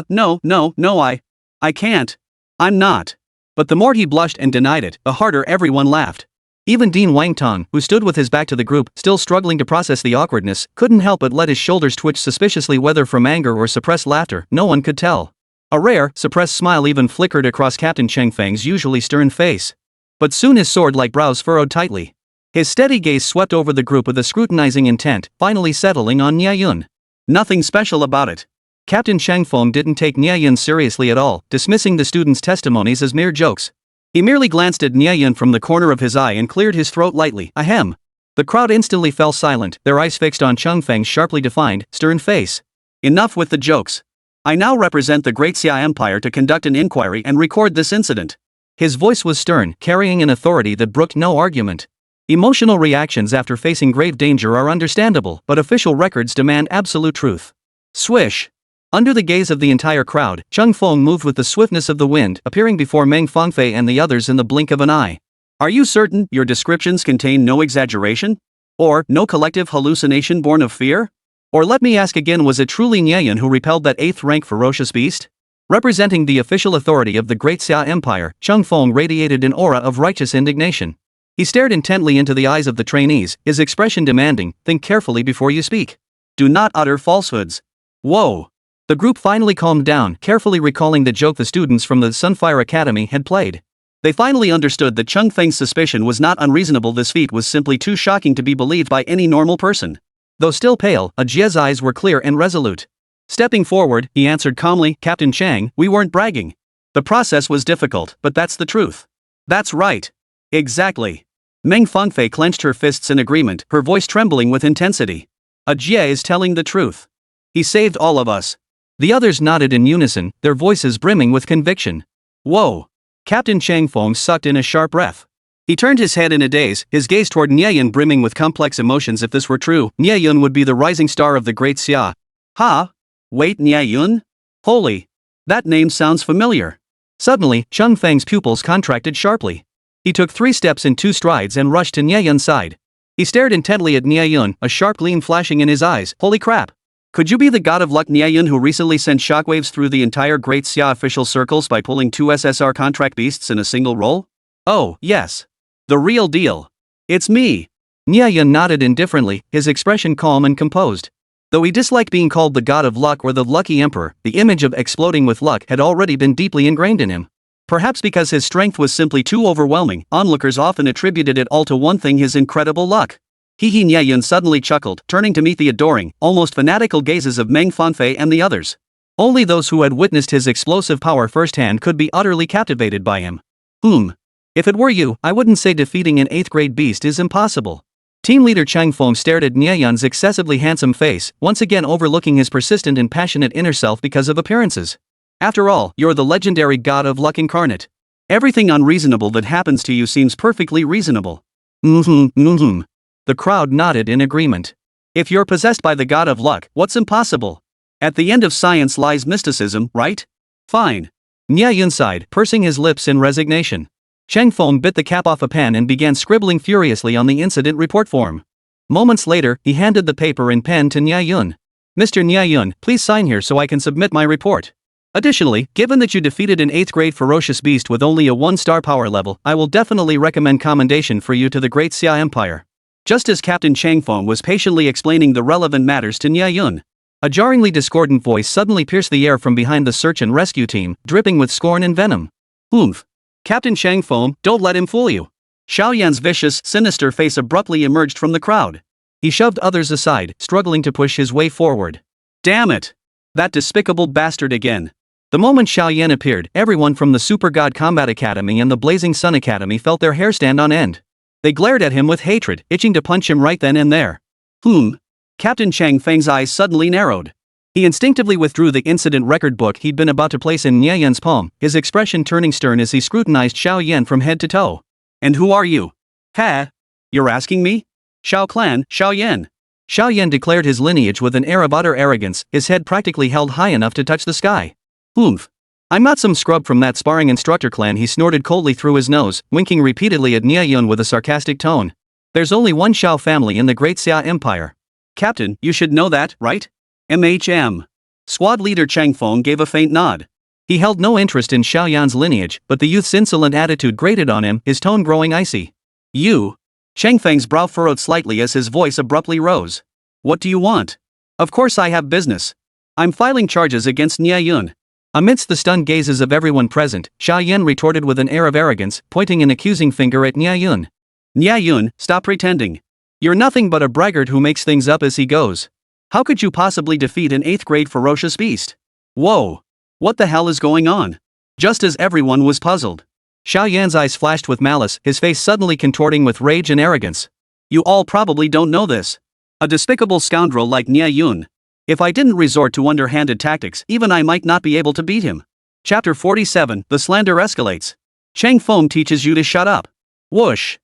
No, I can't. I'm not. But the more he blushed and denied it, the harder everyone laughed. Even Dean Wangtong, who stood with his back to the group, still struggling to process the awkwardness, couldn't help but let his shoulders twitch suspiciously, whether from anger or suppressed laughter, no one could tell. A rare, suppressed smile even flickered across Captain Cheng Feng's usually stern face. But soon his sword-like brows furrowed tightly. His steady gaze swept over the group with a scrutinizing intent, finally settling on Nie Yun. Nothing special about it. Captain Cheng Feng didn't take Nie Yun seriously at all, dismissing the students' testimonies as mere jokes. He merely glanced at Nie Yun from the corner of his eye and cleared his throat lightly. Ahem. The crowd instantly fell silent, their eyes fixed on Cheng Feng's sharply defined, stern face. Enough with the jokes. I now represent the Great Xia Empire to conduct an inquiry and record this incident. His voice was stern, carrying an authority that brooked no argument. Emotional reactions after facing grave danger are understandable, but official records demand absolute truth. Swish. Under the gaze of the entire crowd, Cheng Feng moved with the swiftness of the wind, appearing before Meng Fangfei and the others in the blink of an eye. Are you certain your descriptions contain no exaggeration? Or no collective hallucination born of fear? Or let me ask again, was it truly Nie Yun who repelled that 8th-rank ferocious beast? Representing the official authority of the Great Xia Empire, Cheng Feng radiated an aura of righteous indignation. He stared intently into the eyes of the trainees, his expression demanding, think carefully before you speak. Do not utter falsehoods. Whoa. The group finally calmed down, carefully recalling the joke the students from the Sunfire Academy had played. They finally understood that Cheng Feng's suspicion was not unreasonable. This feat was simply too shocking to be believed by any normal person. Though still pale, Jie's eyes were clear and resolute. Stepping forward, he answered calmly, Captain Chang, we weren't bragging. The process was difficult, but that's the truth. That's right. Exactly. Meng Fangfei clenched her fists in agreement, her voice trembling with intensity. Jie is telling the truth. He saved all of us. The others nodded in unison, their voices brimming with conviction. Whoa. Captain Chang Feng sucked in a sharp breath. He turned his head in a daze, his gaze toward Nie Yun brimming with complex emotions. If this were true, Nie Yun would be the rising star of the Great Xia. Ha? Wait, Nie Yun? Holy. That name sounds familiar. Suddenly, Cheng Feng's pupils contracted sharply. He took 3 steps in 2 strides and rushed to Nie Yun's side. He stared intently at Nie Yun, a sharp gleam flashing in his eyes. Holy crap. Could you be the god of luck Nie Yun who recently sent shockwaves through the entire Great Xia official circles by pulling 2 SSR contract beasts in a single roll? Oh, yes. The real deal. It's me. Nie Yun nodded indifferently, his expression calm and composed. Though he disliked being called the god of luck or the lucky emperor, the image of exploding with luck had already been deeply ingrained in him. Perhaps because his strength was simply too overwhelming, onlookers often attributed it all to one thing: his incredible luck. Hee Nie Yun suddenly chuckled, turning to meet the adoring, almost fanatical gazes of Meng Fangfei and the others. Only those who had witnessed his explosive power firsthand could be utterly captivated by him. If it were you, I wouldn't say defeating an 8th-grade beast is impossible. Team leader Cheng Feng stared at Nie Yun's excessively handsome face, once again overlooking his persistent and passionate inner self because of appearances. After all, you're the legendary god of luck incarnate. Everything unreasonable that happens to you seems perfectly reasonable. The crowd nodded in agreement. If you're possessed by the god of luck, what's impossible? At the end of science lies mysticism, right? Fine. Nie Yun sighed, pursing his lips in resignation. Cheng Feng bit the cap off a pen and began scribbling furiously on the incident report form. Moments later, he handed the paper and pen to Nie Yun. Mr. Nie Yun, please sign here so I can submit my report. Additionally, given that you defeated an 8th-grade ferocious beast with only a 1-star power level, I will definitely recommend commendation for you to the Great Xia Empire. Just as Captain Cheng Feng was patiently explaining the relevant matters to Nie Yun, a jarringly discordant voice suddenly pierced the air from behind the search and rescue team, dripping with scorn and venom. Captain Cheng Feng, don't let him fool you. Xiao Yan's vicious, sinister face abruptly emerged from the crowd. He shoved others aside, struggling to push his way forward. Damn it! That despicable bastard again. The moment Xiao Yan appeared, everyone from the Super God Combat Academy and the Blazing Sun Academy felt their hair stand on end. They glared at him with hatred, itching to punch him right then and there. Captain Cheng Feng's eyes suddenly narrowed. He instinctively withdrew the incident record book he'd been about to place in Nie Yun's palm, his expression turning stern as he scrutinized Xiao Yan from head to toe. And who are you? Ha? You're asking me? Xiao Clan, Xiao Yan. Xiao Yan declared his lineage with an air of utter arrogance, his head practically held high enough to touch the sky. Oomph. I'm not some scrub from that sparring instructor clan, he snorted coldly through his nose, winking repeatedly at Nie Yun with a sarcastic tone. There's only one Xiao family in the Great Xia Empire. Captain, you should know that, right? MHM. Squad leader Chang Feng gave a faint nod. He held no interest in Xiao Yan's lineage, but the youth's insolent attitude grated on him, his tone growing icy. You? Chang Feng's brow furrowed slightly as his voice abruptly rose. What do you want? Of course I have business. I'm filing charges against Nie Yun. Amidst the stunned gazes of everyone present, Xiao Yan retorted with an air of arrogance, pointing an accusing finger at Nie Yun. Nie Yun, stop pretending. You're nothing but a braggart who makes things up as he goes. How could you possibly defeat an 8th grade ferocious beast? Whoa! What the hell is going on? Just as everyone was puzzled, Xiao Yan's eyes flashed with malice, his face suddenly contorting with rage and arrogance. You all probably don't know this. A despicable scoundrel like Nie Yun. If I didn't resort to underhanded tactics, even I might not be able to beat him. Chapter 47, The Slander Escalates. Chang Feng teaches you to shut up. Whoosh!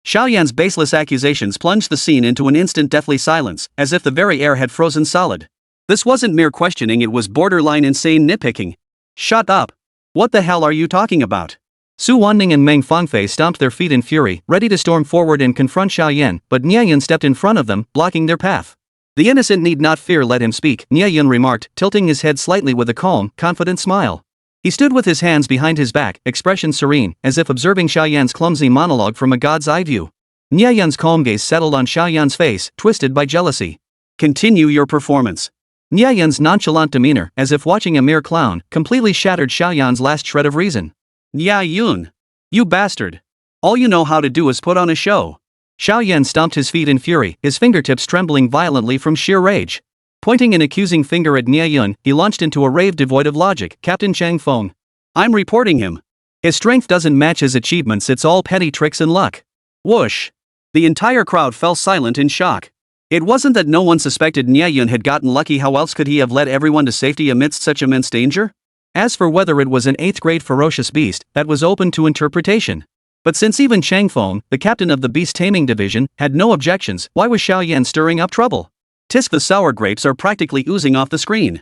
Xiao Yan's baseless accusations plunged the scene into an instant deathly silence, as if the very air had frozen solid. This wasn't mere questioning, it was borderline insane nitpicking. Shut up! What the hell are you talking about? Su Wanning and Meng Fangfei stomped their feet in fury, ready to storm forward and confront Xiao Yan, but Nie Yun stepped in front of them, blocking their path. The innocent need not fear, let him speak, Nie Yun remarked, tilting his head slightly with a calm, confident smile. He stood with his hands behind his back, expression serene, as if observing Xiao Yan's clumsy monologue from a god's eye view. Nie Yun's calm gaze settled on Xiao Yan's face, twisted by jealousy. Continue your performance. Nie Yun's nonchalant demeanor, as if watching a mere clown, completely shattered Xiao Yan's last shred of reason. Nie Yun! You bastard! All you know how to do is put on a show. Xiao Yan stomped his feet in fury, his fingertips trembling violently from sheer rage. Pointing an accusing finger at Nie Yun, he launched into a rave devoid of logic. Captain Chang Feng. I'm reporting him. His strength doesn't match his achievements, it's all petty tricks and luck. Whoosh! The entire crowd fell silent in shock. It wasn't that no one suspected Nie Yun had gotten lucky, how else could he have led everyone to safety amidst such immense danger? As for whether it was an 8th grade ferocious beast, that was open to interpretation. But since even Chang Feng, the captain of the beast taming division, had no objections, why was Xiao Yan stirring up trouble? Tisk, the sour grapes are practically oozing off the screen.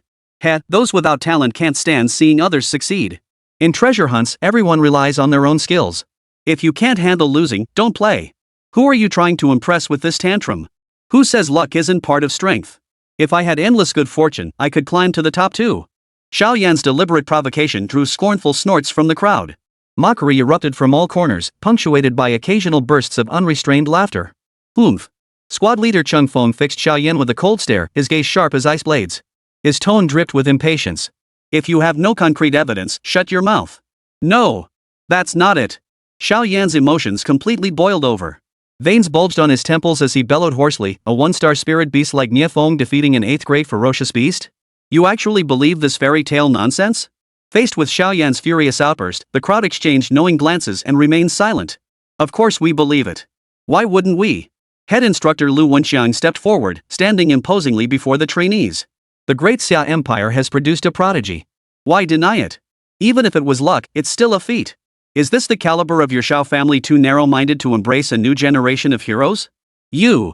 Those without talent can't stand seeing others succeed. In treasure hunts, everyone relies on their own skills. If you can't handle losing, don't play. Who are you trying to impress with this tantrum? Who says luck isn't part of strength? If I had endless good fortune, I could climb to the top too. Xiao Yan's deliberate provocation drew scornful snorts from the crowd. Mockery erupted from all corners, punctuated by occasional bursts of unrestrained laughter. Oomph! Squad leader Chang Feng fixed Xiao Yan with a cold stare, his gaze sharp as ice blades. His tone dripped with impatience. If you have no concrete evidence, shut your mouth. No! That's not it. Xiao Yan's emotions completely boiled over. Veins bulged on his temples as he bellowed hoarsely, a 1-star spirit beast like Nie Feng defeating an 8th grade ferocious beast? You actually believe this fairy tale nonsense? Faced with Xiao Yan's furious outburst, the crowd exchanged knowing glances and remained silent. Of course we believe it. Why wouldn't we? Head instructor Lu Wenxiang stepped forward, standing imposingly before the trainees. The Great Xia Empire has produced a prodigy. Why deny it? Even if it was luck, it's still a feat. Is this the caliber of your Xiao family too narrow-minded to embrace a new generation of heroes? You.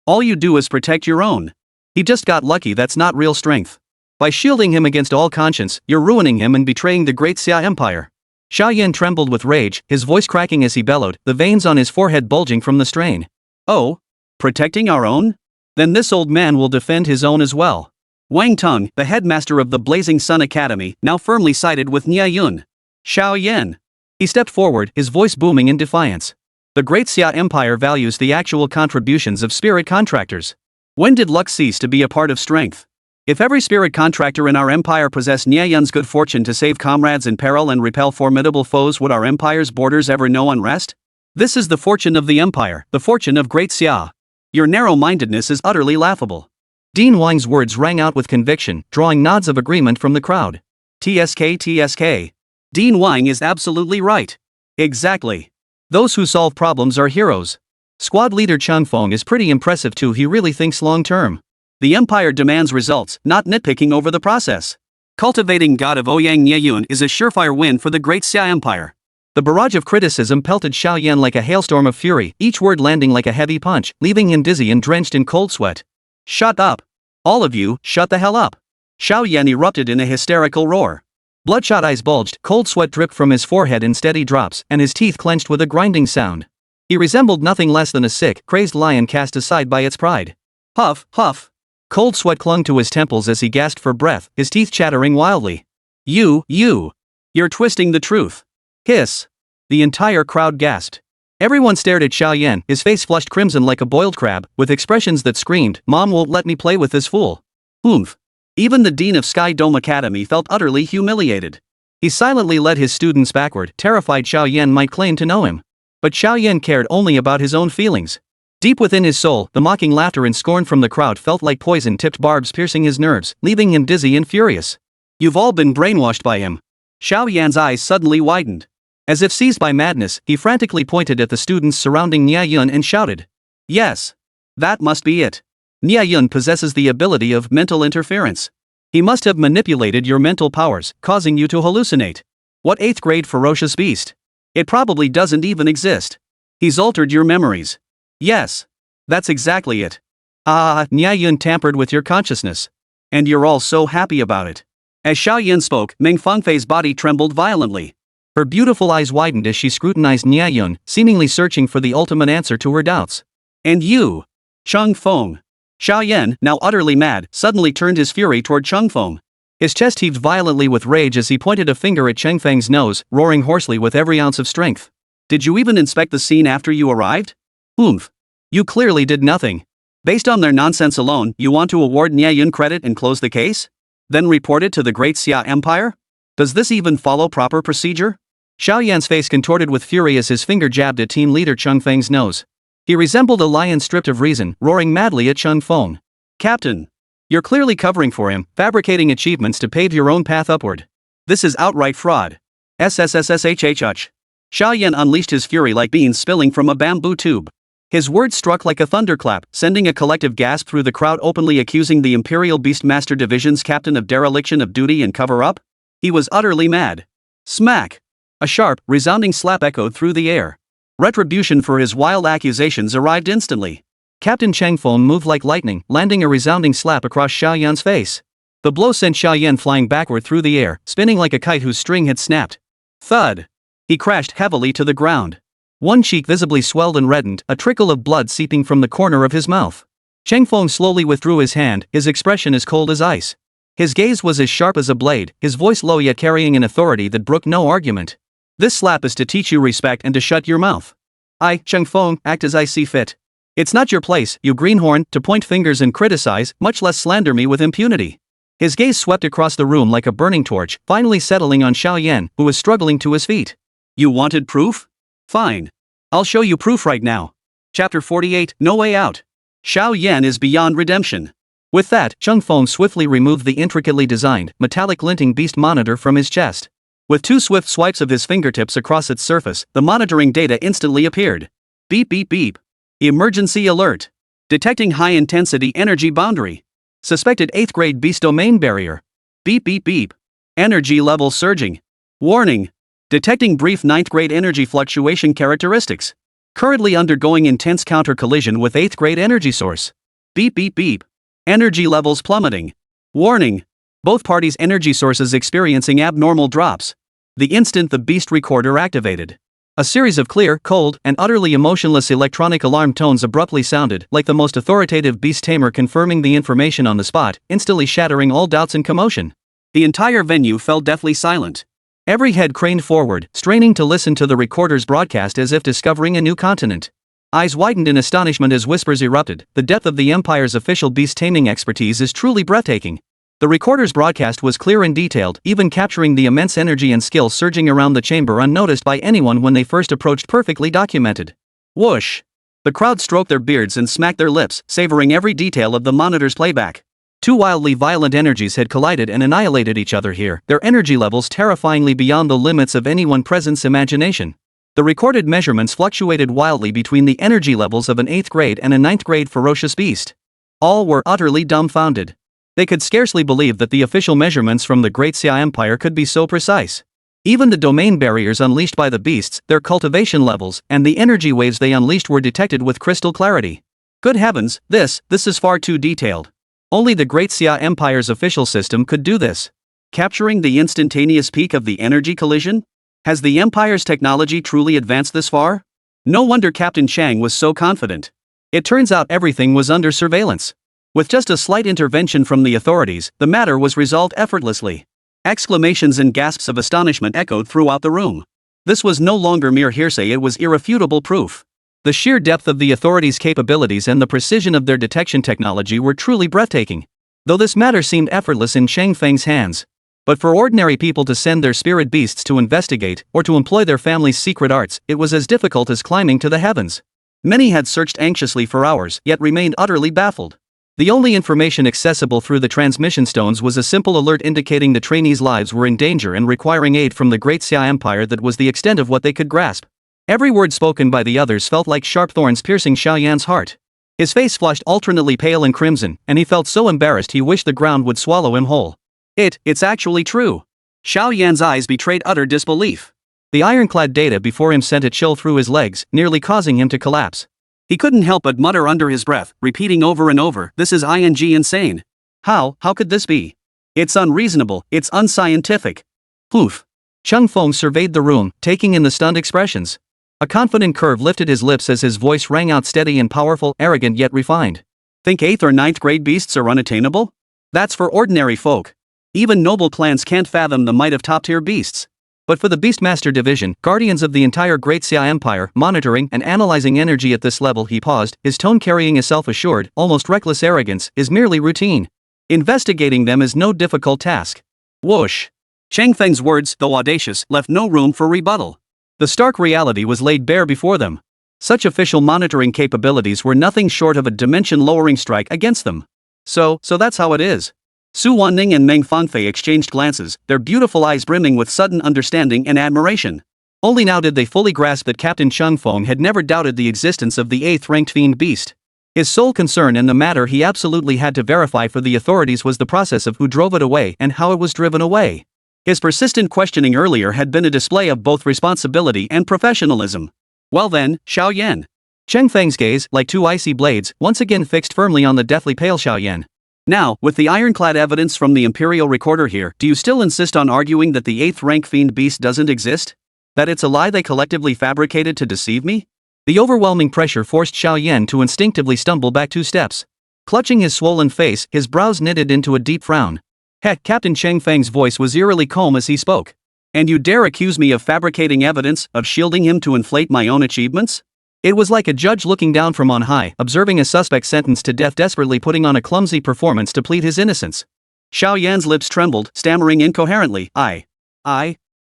All you do is protect your own. He just got lucky, that's not real strength. By shielding him against all conscience, you're ruining him and betraying the Great Xia Empire. Xiao Yan trembled with rage, his voice cracking as he bellowed, the veins on his forehead bulging from the strain. Oh? Protecting our own? Then this old man will defend his own as well. Wang Tong, the headmaster of the Blazing Sun Academy, now firmly sided with Nie Yun. Xiao Yan. He stepped forward, his voice booming in defiance. The Great Xia Empire values the actual contributions of spirit contractors. When did luck cease to be a part of strength? If every spirit contractor in our empire possessed Nie Yun's good fortune to save comrades in peril and repel formidable foes, would our empire's borders ever know unrest? This is the fortune of the empire, the fortune of Great Xia. Your narrow-mindedness is utterly laughable. Dean Wang's words rang out with conviction, drawing nods of agreement from the crowd. TSK. Dean Wang is absolutely right. Exactly. Those who solve problems are heroes. Squad leader Chang Feng is pretty impressive too, he really thinks long-term. The Empire demands results, not nitpicking over the process. Cultivating God of Ouyang Nie Yun is a surefire win for the Great Xia Empire. The barrage of criticism pelted Xiao Yan like a hailstorm of fury, each word landing like a heavy punch, leaving him dizzy and drenched in cold sweat. Shut up. All of you, shut the hell up. Xiao Yan erupted in a hysterical roar. Bloodshot eyes bulged, cold sweat dripped from his forehead in steady drops, and his teeth clenched with a grinding sound. He resembled nothing less than a sick, crazed lion cast aside by its pride. Huff, huff. Cold sweat clung to his temples as he gasped for breath, his teeth chattering wildly. You're twisting the truth. Hiss. The entire crowd gasped. Everyone stared at Xiao Yan, his face flushed crimson like a boiled crab, with expressions that screamed, "Mom won't let me play with this fool." Oomph. Even the dean of Sky Dome Academy felt utterly humiliated. He silently led his students backward, terrified Xiao Yan might claim to know him. But Xiao Yan cared only about his own feelings. Deep within his soul, the mocking laughter and scorn from the crowd felt like poison-tipped barbs piercing his nerves, leaving him dizzy and furious. You've all been brainwashed by him. Xiao Yan's eyes suddenly widened. As if seized by madness, he frantically pointed at the students surrounding Nie Yun and shouted. Yes. That must be it. Nie Yun possesses the ability of mental interference. He must have manipulated your mental powers, causing you to hallucinate. What 8th grade ferocious beast? It probably doesn't even exist. He's altered your memories. Yes. That's exactly it. Nie Yun tampered with your consciousness. And you're all so happy about it. As Xiao Yan spoke, Meng Fangfei's body trembled violently. Her beautiful eyes widened as she scrutinized Nie Yun, seemingly searching for the ultimate answer to her doubts. And you? Cheng Feng. Xiao Yan, now utterly mad, suddenly turned his fury toward Cheng Feng. His chest heaved violently with rage as he pointed a finger at Cheng Feng's nose, roaring hoarsely with every ounce of strength. Did you even inspect the scene after you arrived? Oomph. You clearly did nothing. Based on their nonsense alone, you want to award Nie Yun credit and close the case? Then report it to the Great Xia Empire? Does this even follow proper procedure? Xiao Yan's face contorted with fury as his finger jabbed at team leader Cheng Feng's nose. He resembled a lion stripped of reason, roaring madly at Cheng Feng. Captain. You're clearly covering for him, fabricating achievements to pave your own path upward. This is outright fraud. SSSSHHH. Xiao Yan unleashed his fury like beans spilling from a bamboo tube. His words struck like a thunderclap, sending a collective gasp through the crowd, openly accusing the Imperial Beastmaster Division's captain of dereliction of duty and cover-up. He was utterly mad. Smack! A sharp, resounding slap echoed through the air. Retribution for his wild accusations arrived instantly. Captain Cheng Feng moved like lightning, landing a resounding slap across Xiao Yan's face. The blow sent Xiao Yan flying backward through the air, spinning like a kite whose string had snapped. Thud! He crashed heavily to the ground. One cheek visibly swelled and reddened, a trickle of blood seeping from the corner of his mouth. Cheng Feng slowly withdrew his hand, his expression as cold as ice. His gaze was as sharp as a blade, his voice low yet carrying an authority that brooked no argument. This slap is to teach you respect and to shut your mouth. I, Cheng Feng, act as I see fit. It's not your place, you greenhorn, to point fingers and criticize, much less slander me with impunity. His gaze swept across the room like a burning torch, finally settling on Xiao Yan, who was struggling to his feet. You wanted proof? Fine. I'll show you proof right now. Chapter 48, No Way Out. Xiao Yan is beyond redemption. With that, Cheng Feng swiftly removed the intricately designed, metallic glinting beast monitor from his chest. With 2 swift swipes of his fingertips across its surface, the monitoring data instantly appeared. Beep beep beep. Emergency alert. Detecting high-intensity energy boundary. Suspected 8th grade beast domain barrier. Beep beep beep. Energy level surging. Warning. Detecting brief 9th grade energy fluctuation characteristics. Currently undergoing intense counter-collision with 8th grade energy source. Beep beep beep. Energy levels plummeting. Warning. Both parties' energy sources experiencing abnormal drops. The instant the beast recorder activated. A series of clear, cold, and utterly emotionless electronic alarm tones abruptly sounded, like the most authoritative beast tamer confirming the information on the spot, instantly shattering all doubts and commotion. The entire venue fell deathly silent. Every head craned forward, straining to listen to the recorder's broadcast as if discovering a new continent. Eyes widened in astonishment as whispers erupted. The depth of the Empire's official beast taming expertise is truly breathtaking. The recorder's broadcast was clear and detailed, even capturing the immense energy and skill surging around the chamber unnoticed by anyone when they first approached, perfectly documented. Whoosh! The crowd stroked their beards and smacked their lips, savoring every detail of the monitor's playback. 2 wildly violent energies had collided and annihilated each other here, their energy levels terrifyingly beyond the limits of anyone present's imagination. The recorded measurements fluctuated wildly between the energy levels of an 8th grade and a 9th grade ferocious beast. All were utterly dumbfounded. They could scarcely believe that the official measurements from the Great Xia Empire could be so precise. Even the domain barriers unleashed by the beasts, their cultivation levels, and the energy waves they unleashed were detected with crystal clarity. Good heavens, this is far too detailed. Only the Great Xia Empire's official system could do this. Capturing the instantaneous peak of the energy collision? Has the Empire's technology truly advanced this far? No wonder Captain Chang was so confident. It turns out everything was under surveillance. With just a slight intervention from the authorities, the matter was resolved effortlessly. Exclamations and gasps of astonishment echoed throughout the room. This was no longer mere hearsay, it was irrefutable proof. The sheer depth of the authorities' capabilities and the precision of their detection technology were truly breathtaking. Though this matter seemed effortless in Chang Feng's hands. But for ordinary people to send their spirit beasts to investigate, or to employ their family's secret arts, it was as difficult as climbing to the heavens. Many had searched anxiously for hours, yet remained utterly baffled. The only information accessible through the transmission stones was a simple alert indicating the trainees' lives were in danger and requiring aid from the Great Xia Empire. That was the extent of what they could grasp. Every word spoken by the others felt like sharp thorns piercing Xiao Yan's heart. His face flushed alternately pale and crimson, and he felt so embarrassed he wished the ground would swallow him whole. It's actually true. Xiao Yan's eyes betrayed utter disbelief. The ironclad data before him sent a chill through his legs, nearly causing him to collapse. He couldn't help but mutter under his breath, repeating over and over, "This is insane. How could this be? It's unreasonable, it's unscientific." Poof. Chung Feng surveyed the room, taking in the stunned expressions. A confident curve lifted his lips as his voice rang out steady and powerful, arrogant yet refined. Think 8th or 9th grade beasts are unattainable? That's for ordinary folk. Even noble clans can't fathom the might of top-tier beasts. But for the Beastmaster Division, guardians of the entire Great Xia Empire, monitoring and analyzing energy at this level, he paused, his tone carrying a self-assured, almost reckless arrogance, is merely routine. Investigating them is no difficult task. Whoosh. Chang Feng's words, though audacious, left no room for rebuttal. The stark reality was laid bare before them. Such official monitoring capabilities were nothing short of a dimension-lowering strike against them. So that's how it is. Su Wanning and Meng Fangfei exchanged glances, their beautiful eyes brimming with sudden understanding and admiration. Only now did they fully grasp that Captain Chung Feng had never doubted the existence of the 8th-ranked fiend beast. His sole concern in the matter he absolutely had to verify for the authorities was the process of who drove it away and how it was driven away. His persistent questioning earlier had been a display of both responsibility and professionalism. Well then, Xiao Yan. Cheng Feng's gaze, like two icy blades, once again fixed firmly on the deathly pale Xiao Yan. Now, with the ironclad evidence from the Imperial Recorder here, do you still insist on arguing that the 8th-rank fiend beast doesn't exist? That it's a lie they collectively fabricated to deceive me? The overwhelming pressure forced Xiao Yan to instinctively stumble back 2 steps. Clutching his swollen face, his brows knitted into a deep frown. Heck, Captain Cheng Feng's voice was eerily calm as he spoke. And you dare accuse me of fabricating evidence, of shielding him to inflate my own achievements? It was like a judge looking down from on high, observing a suspect sentenced to death desperately putting on a clumsy performance to plead his innocence. Xiao Yan's lips trembled, stammering incoherently, I.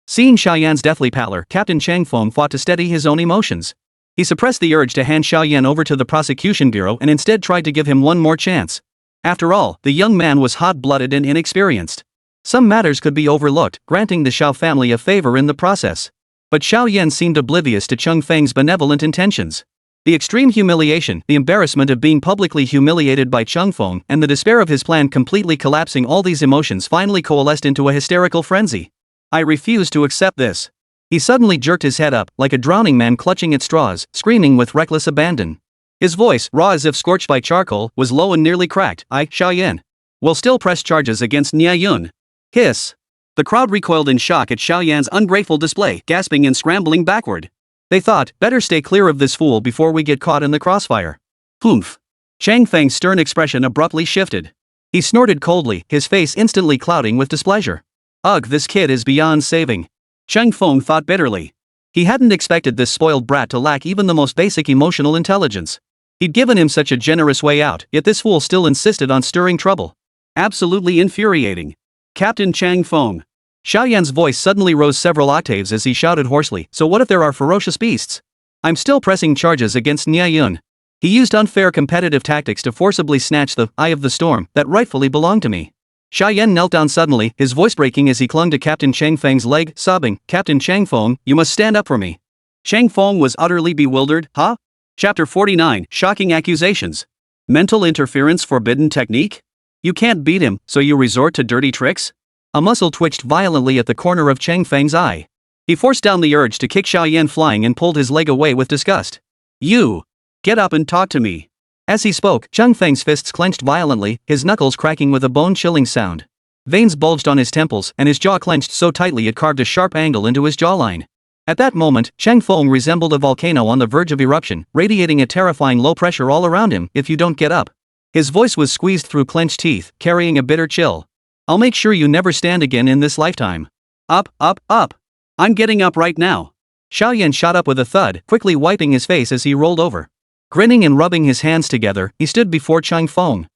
Seeing Xiao Yan's deathly pallor, Captain Chang Feng fought to steady his own emotions. He suppressed the urge to hand Xiao Yan over to the prosecution bureau and instead tried to give him one more chance. After all, the young man was hot-blooded and inexperienced. Some matters could be overlooked, granting the Xiao family a favor in the process. But Xiao Yan seemed oblivious to Chung Feng's benevolent intentions. The extreme humiliation, the embarrassment of being publicly humiliated by Chung Feng, and the despair of his plan completely collapsing, all these emotions finally coalesced into a hysterical frenzy. I refuse to accept this. He suddenly jerked his head up, like a drowning man clutching at straws, screaming with reckless abandon. His voice, raw as if scorched by charcoal, was low and nearly cracked. I, Xiao Yan, will still press charges against Nie Yun. Hiss. The crowd recoiled in shock at Xiao Yan's ungrateful display, gasping and scrambling backward. They thought, better stay clear of this fool before we get caught in the crossfire. Humph. Chang Feng's stern expression abruptly shifted. He snorted coldly, his face instantly clouding with displeasure. Ugh, this kid is beyond saving. Cheng Feng thought bitterly. He hadn't expected this spoiled brat to lack even the most basic emotional intelligence. He'd given him such a generous way out, yet this fool still insisted on stirring trouble. Absolutely infuriating. Captain Chang Feng. Xiao Yan's voice suddenly rose several octaves as he shouted hoarsely, so what if there are ferocious beasts? I'm still pressing charges against Nie Yun. He used unfair competitive tactics to forcibly snatch the eye of the storm that rightfully belonged to me. Xiao Yan knelt down suddenly, his voice breaking as he clung to Captain Chang Feng's leg, sobbing, Captain Chang Feng, you must stand up for me. Chang Feng was utterly bewildered. Huh? Chapter 49, Shocking Accusations. Mental interference forbidden technique? You can't beat him, so you resort to dirty tricks? A muscle twitched violently at the corner of Chang Feng's eye. He forced down the urge to kick Xiaoyan flying and pulled his leg away with disgust. You! Get up and talk to me. As he spoke, Chang Feng's fists clenched violently, his knuckles cracking with a bone-chilling sound. Veins bulged on his temples and his jaw clenched so tightly it carved a sharp angle into his jawline. At that moment, Chang Feng resembled a volcano on the verge of eruption, radiating a terrifying low pressure all around him. If you don't get up. His voice was squeezed through clenched teeth, carrying a bitter chill. I'll make sure you never stand again in this lifetime. Up, up, up. I'm getting up right now. Xiaoyan shot up with a thud, quickly wiping his face as he rolled over. Grinning and rubbing his hands together, he stood before Chang Feng.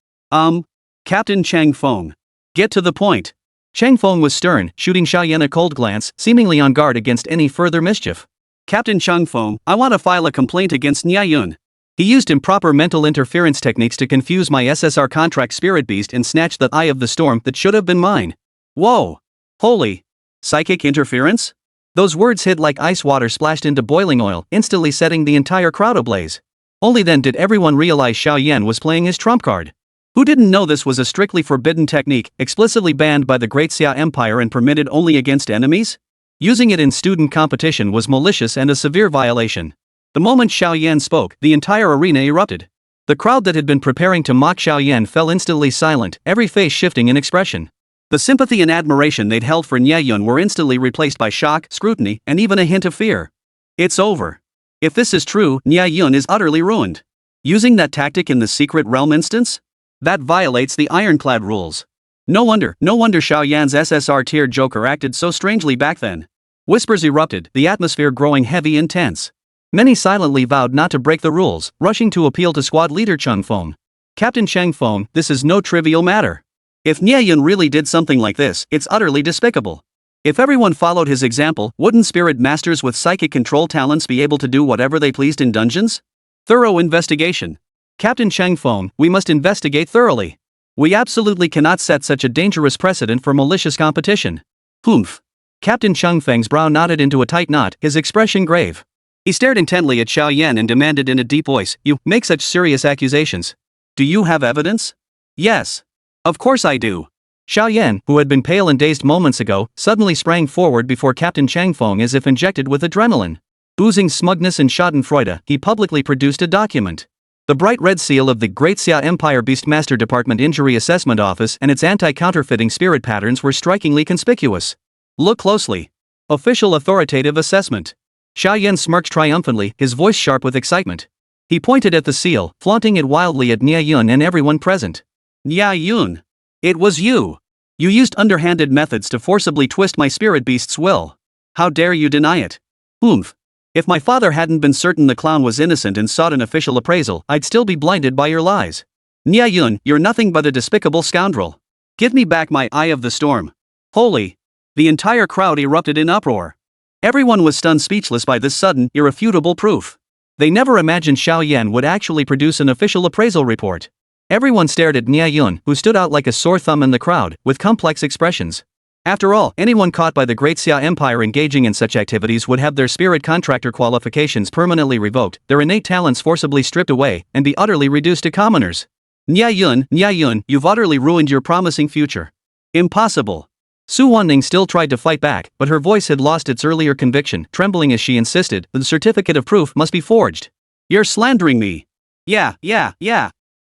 Captain Chang Feng. Get to the point. Chang Feng was stern, shooting Xiaoyan a cold glance, seemingly on guard against any further mischief. Captain Chang Feng, I want to file a complaint against Nie Yun. He used improper mental interference techniques to confuse my SSR contract spirit beast and snatch the eye of the storm that should have been mine. Whoa! Holy! Psychic interference? Those words hit like ice water splashed into boiling oil, instantly setting the entire crowd ablaze. Only then did everyone realize Xiaoyan was playing his trump card. Who didn't know this was a strictly forbidden technique, explicitly banned by the Great Xia Empire and permitted only against enemies? Using it in student competition was malicious and a severe violation. The moment Xiaoyan spoke, the entire arena erupted. The crowd that had been preparing to mock Xiaoyan fell instantly silent, every face shifting in expression. The sympathy and admiration they'd held for Nie Yun were instantly replaced by shock, scrutiny, and even a hint of fear. It's over. If this is true, Nie Yun is utterly ruined. Using that tactic in the secret realm instance? That violates the ironclad rules. No wonder Xiaoyan's SSR tier joker acted so strangely back then. Whispers erupted, the atmosphere growing heavy and tense. Many silently vowed not to break the rules, rushing to appeal to squad leader Chang Feng. Captain Chang Feng, this is no trivial matter. If Nie Yun really did something like this, it's utterly despicable. If everyone followed his example, wouldn't spirit masters with psychic control talents be able to do whatever they pleased in dungeons? Thorough investigation. Captain Chang Feng, we must investigate thoroughly. We absolutely cannot set such a dangerous precedent for malicious competition. Humph. Captain Chang Feng's brow knotted into a tight knot, his expression grave. He stared intently at Xiaoyan and demanded in a deep voice, "You make such serious accusations. Do you have evidence?" "Yes. Of course I do." Xiaoyan, who had been pale and dazed moments ago, suddenly sprang forward before Captain Chang Feng as if injected with adrenaline. Oozing smugness and schadenfreude, he publicly produced a document. The bright red seal of the Great Xia Empire Beastmaster Department Injury Assessment Office and its anti-counterfeiting spirit patterns were strikingly conspicuous. Look closely. Official authoritative assessment. Xiaoyan smirked triumphantly, his voice sharp with excitement. He pointed at the seal, flaunting it wildly at Nie Yun and everyone present. Nie Yun. It was you. You used underhanded methods to forcibly twist my spirit beast's will. How dare you deny it? Oomph. If my father hadn't been certain the clown was innocent and sought an official appraisal, I'd still be blinded by your lies. Nie Yun, you're nothing but a despicable scoundrel. Give me back my eye of the storm. Holy. The entire crowd erupted in uproar. Everyone was stunned speechless by this sudden, irrefutable proof. They never imagined Xiaoyan would actually produce an official appraisal report. Everyone stared at Nie Yun, who stood out like a sore thumb in the crowd, with complex expressions. After all, anyone caught by the Great Xia Empire engaging in such activities would have their spirit contractor qualifications permanently revoked, their innate talents forcibly stripped away, and be utterly reduced to commoners. Nie Yun, you've utterly ruined your promising future. Impossible. Su Wanning still tried to fight back, but her voice had lost its earlier conviction, trembling as she insisted the certificate of proof must be forged. You're slandering me. Yeah.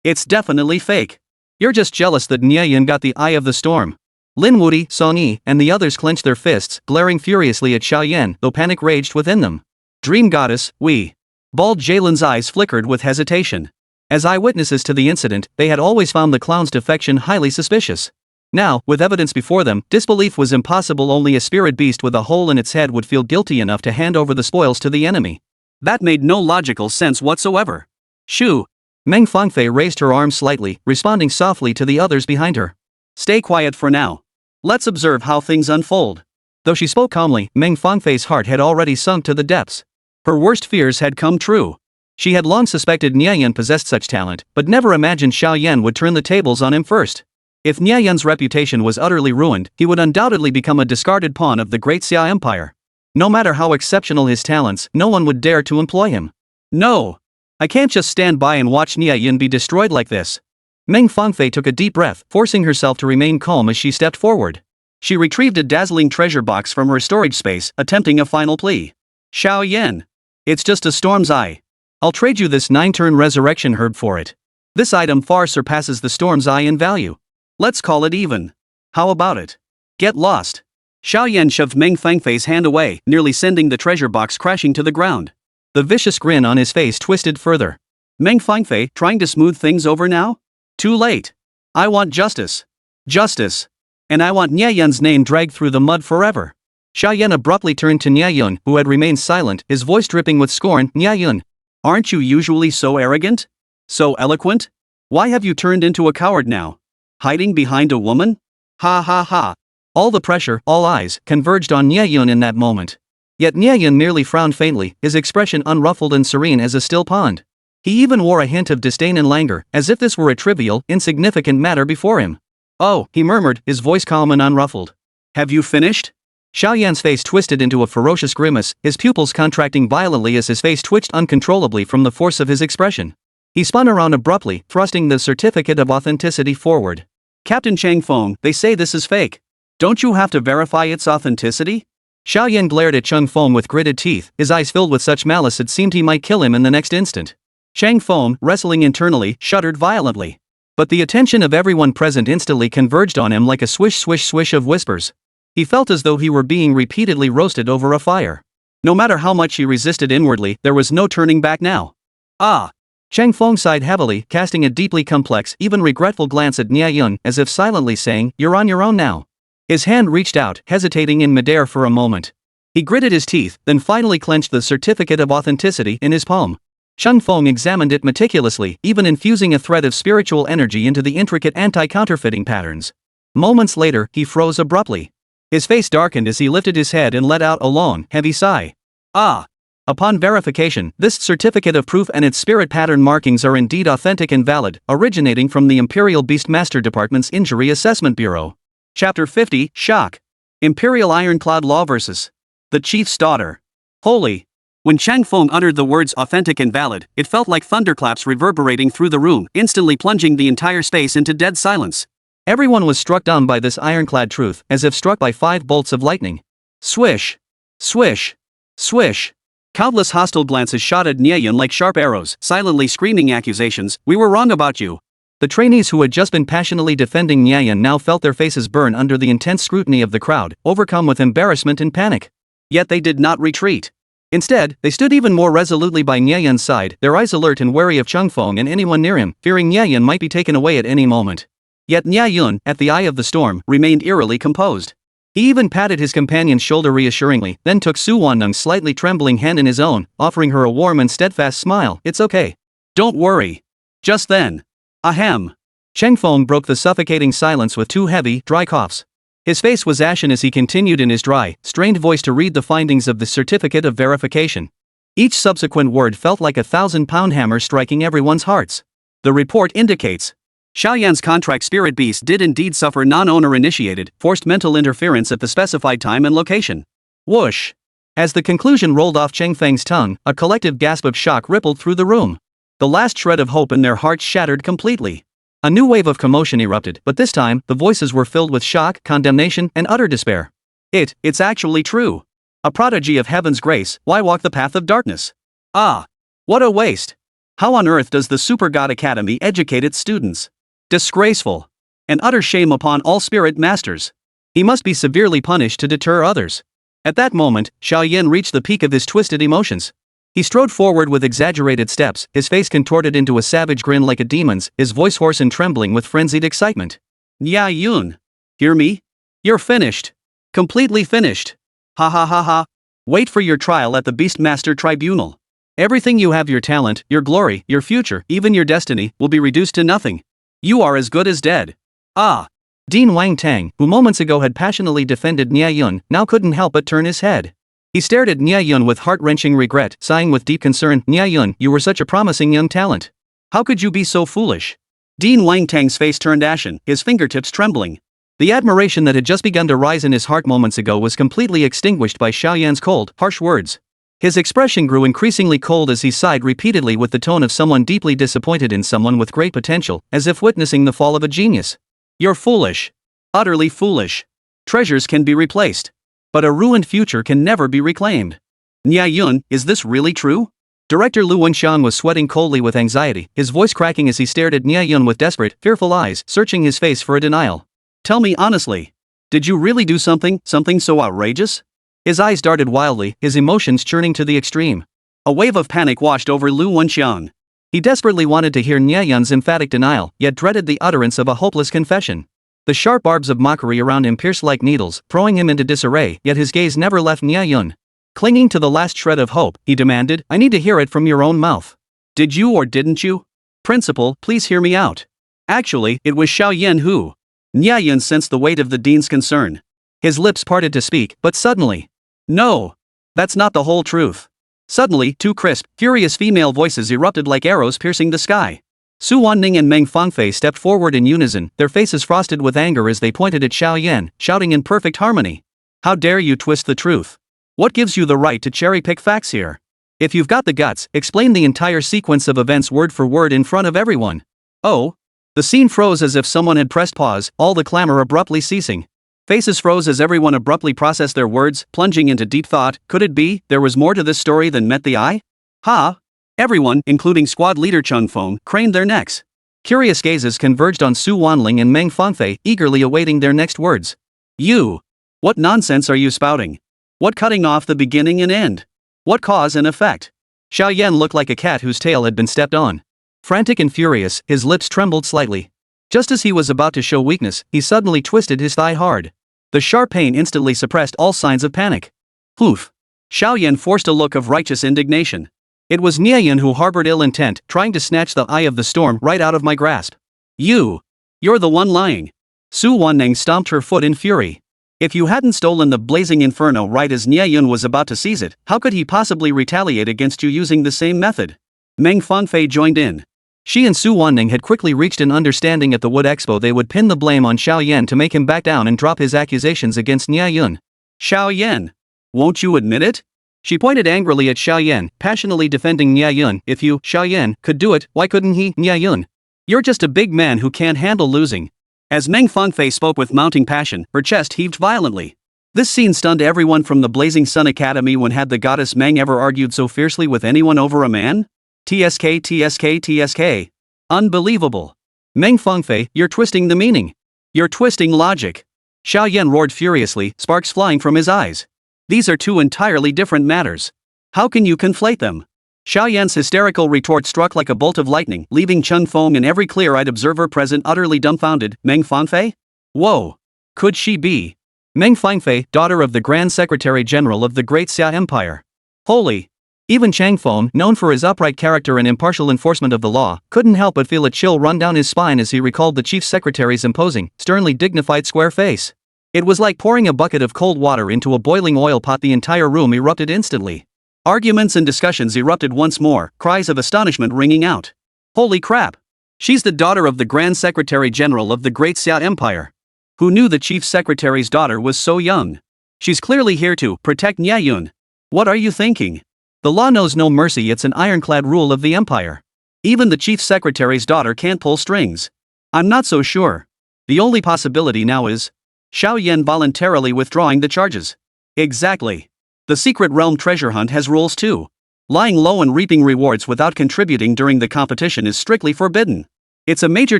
It's definitely fake. You're just jealous that Nie Yun got the eye of the storm. Lin Wudi, Song Yi, and the others clenched their fists, glaring furiously at Xiaoyan, though panic raged within them. Dream goddess, we. Bald Jalen's eyes flickered with hesitation. As eyewitnesses to the incident, they had always found the clown's defection highly suspicious. Now, with evidence before them, disbelief was impossible. Only a spirit beast with a hole in its head would feel guilty enough to hand over the spoils to the enemy. That made no logical sense whatsoever. Shoo! Meng Fangfei raised her arms slightly, responding softly to the others behind her. Stay quiet for now. Let's observe how things unfold. Though she spoke calmly, Meng Fangfei's heart had already sunk to the depths. Her worst fears had come true. She had long suspected Nie Yun possessed such talent, but never imagined Xiaoyan would turn the tables on him first. If Nie Yun's reputation was utterly ruined, he would undoubtedly become a discarded pawn of the Great Xia Empire. No matter how exceptional his talents, no one would dare to employ him. No. I can't just stand by and watch Nie Yun be destroyed like this. Meng Fangfei took a deep breath, forcing herself to remain calm as she stepped forward. She retrieved a dazzling treasure box from her storage space, attempting a final plea. Xiao Yan. It's just a storm's eye. I'll trade you this 9-turn resurrection herb for it. This item far surpasses the storm's eye in value. Let's call it even. How about it? Get lost. Xiao Yan shoved Meng Fangfei's hand away, nearly sending the treasure box crashing to the ground. The vicious grin on his face twisted further. Meng Fangfei, trying to smooth things over now? Too late. I want justice. Justice. And I want Nie Yun's name dragged through the mud forever. Xiao Yan abruptly turned to Nie Yun, who had remained silent, his voice dripping with scorn. Nie Yun. Aren't you usually so arrogant? So eloquent? Why have you turned into a coward now? Hiding behind a woman? Ha ha ha. All the pressure, all eyes, converged on Nie Yun in that moment. Yet Nie Yun merely frowned faintly, his expression unruffled and serene as a still pond. He even wore a hint of disdain and languor, as if this were a trivial, insignificant matter before him. Oh, he murmured, his voice calm and unruffled. Have you finished? Xiao Yan's face twisted into a ferocious grimace, his pupils contracting violently as his face twitched uncontrollably from the force of his expression. He spun around abruptly, thrusting the certificate of authenticity forward. Captain Chang Feng, they say this is fake. Don't you have to verify its authenticity? Xiao Yan glared at Chang Feng with gritted teeth, his eyes filled with such malice it seemed he might kill him in the next instant. Chang Feng, wrestling internally, shuddered violently. But the attention of everyone present instantly converged on him like a swish swish swish of whispers. He felt as though he were being repeatedly roasted over a fire. No matter how much he resisted inwardly, there was no turning back now. Ah! Chang Feng sighed heavily, casting a deeply complex, even regretful glance at Nie Yun, as if silently saying, "You're on your own now." His hand reached out, hesitating in midair for a moment. He gritted his teeth, then finally clenched the certificate of authenticity in his palm. Chang Feng examined it meticulously, even infusing a thread of spiritual energy into the intricate anti-counterfeiting patterns. Moments later, he froze abruptly. His face darkened as he lifted his head and let out a long, heavy sigh. Ah! Upon verification, this certificate of proof and its spirit pattern markings are indeed authentic and valid, originating from the Imperial Beastmaster Department's Injury Assessment Bureau. Chapter 50, Shock. Imperial Ironclad Law vs. The Chief's Daughter. Holy! When Chang Feng uttered the words authentic and valid, it felt like thunderclaps reverberating through the room, instantly plunging the entire space into dead silence. Everyone was struck dumb by this ironclad truth, as if struck by 5 bolts of lightning. Swish! Swish! Swish! Countless hostile glances shot at Nie Yun like sharp arrows, silently screaming accusations. We were wrong about you. The trainees who had just been passionately defending Nie Yun now felt their faces burn under the intense scrutiny of the crowd, overcome with embarrassment and panic. Yet they did not retreat. Instead, they stood even more resolutely by Nie Yun's side, their eyes alert and wary of Chang Feng and anyone near him, fearing Nie Yun might be taken away at any moment. Yet Nie Yun, at the eye of the storm, remained eerily composed. He even patted his companion's shoulder reassuringly, then took Su Wanlung's slightly trembling hand in his own, offering her a warm and steadfast smile. It's okay. Don't worry. Just then. Ahem. Chang Feng broke the suffocating silence with 2 heavy, dry coughs. His face was ashen as he continued in his dry, strained voice to read the findings of the certificate of verification. Each subsequent word felt like a 1,000-pound hammer striking everyone's hearts. The report indicates Xiao Yan's contract spirit beast did indeed suffer non-owner-initiated, forced mental interference at the specified time and location. Whoosh! As the conclusion rolled off Chang Feng's tongue, a collective gasp of shock rippled through the room. The last shred of hope in their hearts shattered completely. A new wave of commotion erupted, but this time, the voices were filled with shock, condemnation, and utter despair. It's actually true. A prodigy of heaven's grace, why walk the path of darkness? Ah! What a waste! How on earth does the Super God Academy educate its students? Disgraceful. An utter shame upon all spirit masters. He must be severely punished to deter others. At that moment, Xiao Yan reached the peak of his twisted emotions. He strode forward with exaggerated steps, his face contorted into a savage grin like a demon's, his voice hoarse and trembling with frenzied excitement. Nie Yun. Hear me? You're finished. Completely finished. Ha ha ha ha. Wait for your trial at the Beastmaster Tribunal. Everything you have, your talent, your glory, your future, even your destiny, will be reduced to nothing. You are as good as dead. Ah! Dean Wang Tang, who moments ago had passionately defended Nie Yun, now couldn't help but turn his head. He stared at Nie Yun with heart-wrenching regret, sighing with deep concern. Nie Yun, you were such a promising young talent. How could you be so foolish? Dean Wang Tang's face turned ashen, his fingertips trembling. The admiration that had just begun to rise in his heart moments ago was completely extinguished by Xiao Yan's cold, harsh words. His expression grew increasingly cold as he sighed repeatedly with the tone of someone deeply disappointed in someone with great potential, as if witnessing the fall of a genius. You're foolish. Utterly foolish. Treasures can be replaced. But a ruined future can never be reclaimed. Nie Yun, is this really true? Director Lu Wenxiang was sweating coldly with anxiety, his voice cracking as he stared at Nie Yun with desperate, fearful eyes, searching his face for a denial. Tell me honestly. Did you really do something so outrageous? His eyes darted wildly, his emotions churning to the extreme. A wave of panic washed over Lu Wenxiang. He desperately wanted to hear Nie Yun's emphatic denial, yet dreaded the utterance of a hopeless confession. The sharp barbs of mockery around him pierced like needles, throwing him into disarray, yet his gaze never left Nie Yun. Clinging to the last shred of hope, he demanded, I need to hear it from your own mouth. Did you or didn't you? Principal, please hear me out. Actually, it was Xiao Yan who. Nie Yun sensed the weight of the dean's concern. His lips parted to speak, but suddenly. No. That's not the whole truth. Suddenly, two crisp, furious female voices erupted like arrows piercing the sky. Su Wanning and Meng Fangfei stepped forward in unison, their faces frosted with anger as they pointed at Xiao Yan, shouting in perfect harmony. How dare you twist the truth? What gives you the right to cherry-pick facts here? If you've got the guts, explain the entire sequence of events word for word in front of everyone. Oh? The scene froze as if someone had pressed pause, all the clamor abruptly ceasing. Faces froze as everyone abruptly processed their words, plunging into deep thought. Could it be there was more to this story than met the eye? Ha! Everyone, including squad leader Chun Feng, craned their necks. Curious gazes converged on Su Wanling and Meng Fangfei, eagerly awaiting their next words. You! What nonsense are you spouting? What cutting off the beginning and end? What cause and effect? Xiao Yan looked like a cat whose tail had been stepped on. Frantic and furious, his lips trembled slightly. Just as he was about to show weakness, he suddenly twisted his thigh hard. The sharp pain instantly suppressed all signs of panic. Poof! Xiao Yan forced a look of righteous indignation. It was Nie Yun who harbored ill intent, trying to snatch the eye of the storm right out of my grasp. You're the one lying. Su Wanning stomped her foot in fury. If you hadn't stolen the blazing inferno right as Nie Yun was about to seize it, how could he possibly retaliate against you using the same method? Meng Fangfei joined in. She and Su Wanning had quickly reached an understanding at the Wood Expo they would pin the blame on Xiao Yan to make him back down and drop his accusations against Nie Yun. Xiao Yan! Won't you admit it? She pointed angrily at Xiao Yan, passionately defending Nie Yun. If you, Xiao Yan, could do it, why couldn't he, Nie Yun? You're just a big man who can't handle losing. As Meng Fangfei spoke with mounting passion, her chest heaved violently. This scene stunned everyone from the Blazing Sun Academy. When had the goddess Meng ever argued so fiercely with anyone over a man? TSK. Unbelievable. Meng Fangfei, you're twisting the meaning. You're twisting logic. Xiao Yan roared furiously, sparks flying from his eyes. These are two entirely different matters. How can you conflate them? Xiao Yan's hysterical retort struck like a bolt of lightning, leaving Chun Feng and every clear-eyed observer present utterly dumbfounded. Meng Fangfei? Whoa! Could she be? Meng Fangfei, daughter of the Grand Secretary General of the Great Xia Empire. Holy! Even Chang Feng, known for his upright character and impartial enforcement of the law, couldn't help but feel a chill run down his spine as he recalled the chief secretary's imposing, sternly dignified square face. It was like pouring a bucket of cold water into a boiling oil pot. The entire room erupted instantly. Arguments and discussions erupted once more, cries of astonishment ringing out. Holy crap! She's the daughter of the Grand Secretary General of the Great Xia Empire. Who knew the Chief Secretary's daughter was so young? She's clearly here to protect Nie Yun. What are you thinking? The law knows no mercy. It's an ironclad rule of the empire. Even the Chief Secretary's daughter can't pull strings. I'm not so sure. The only possibility now is Xiao Yan voluntarily withdrawing the charges. Exactly. The secret realm treasure hunt has rules too. Lying low and reaping rewards without contributing during the competition is strictly forbidden. It's a major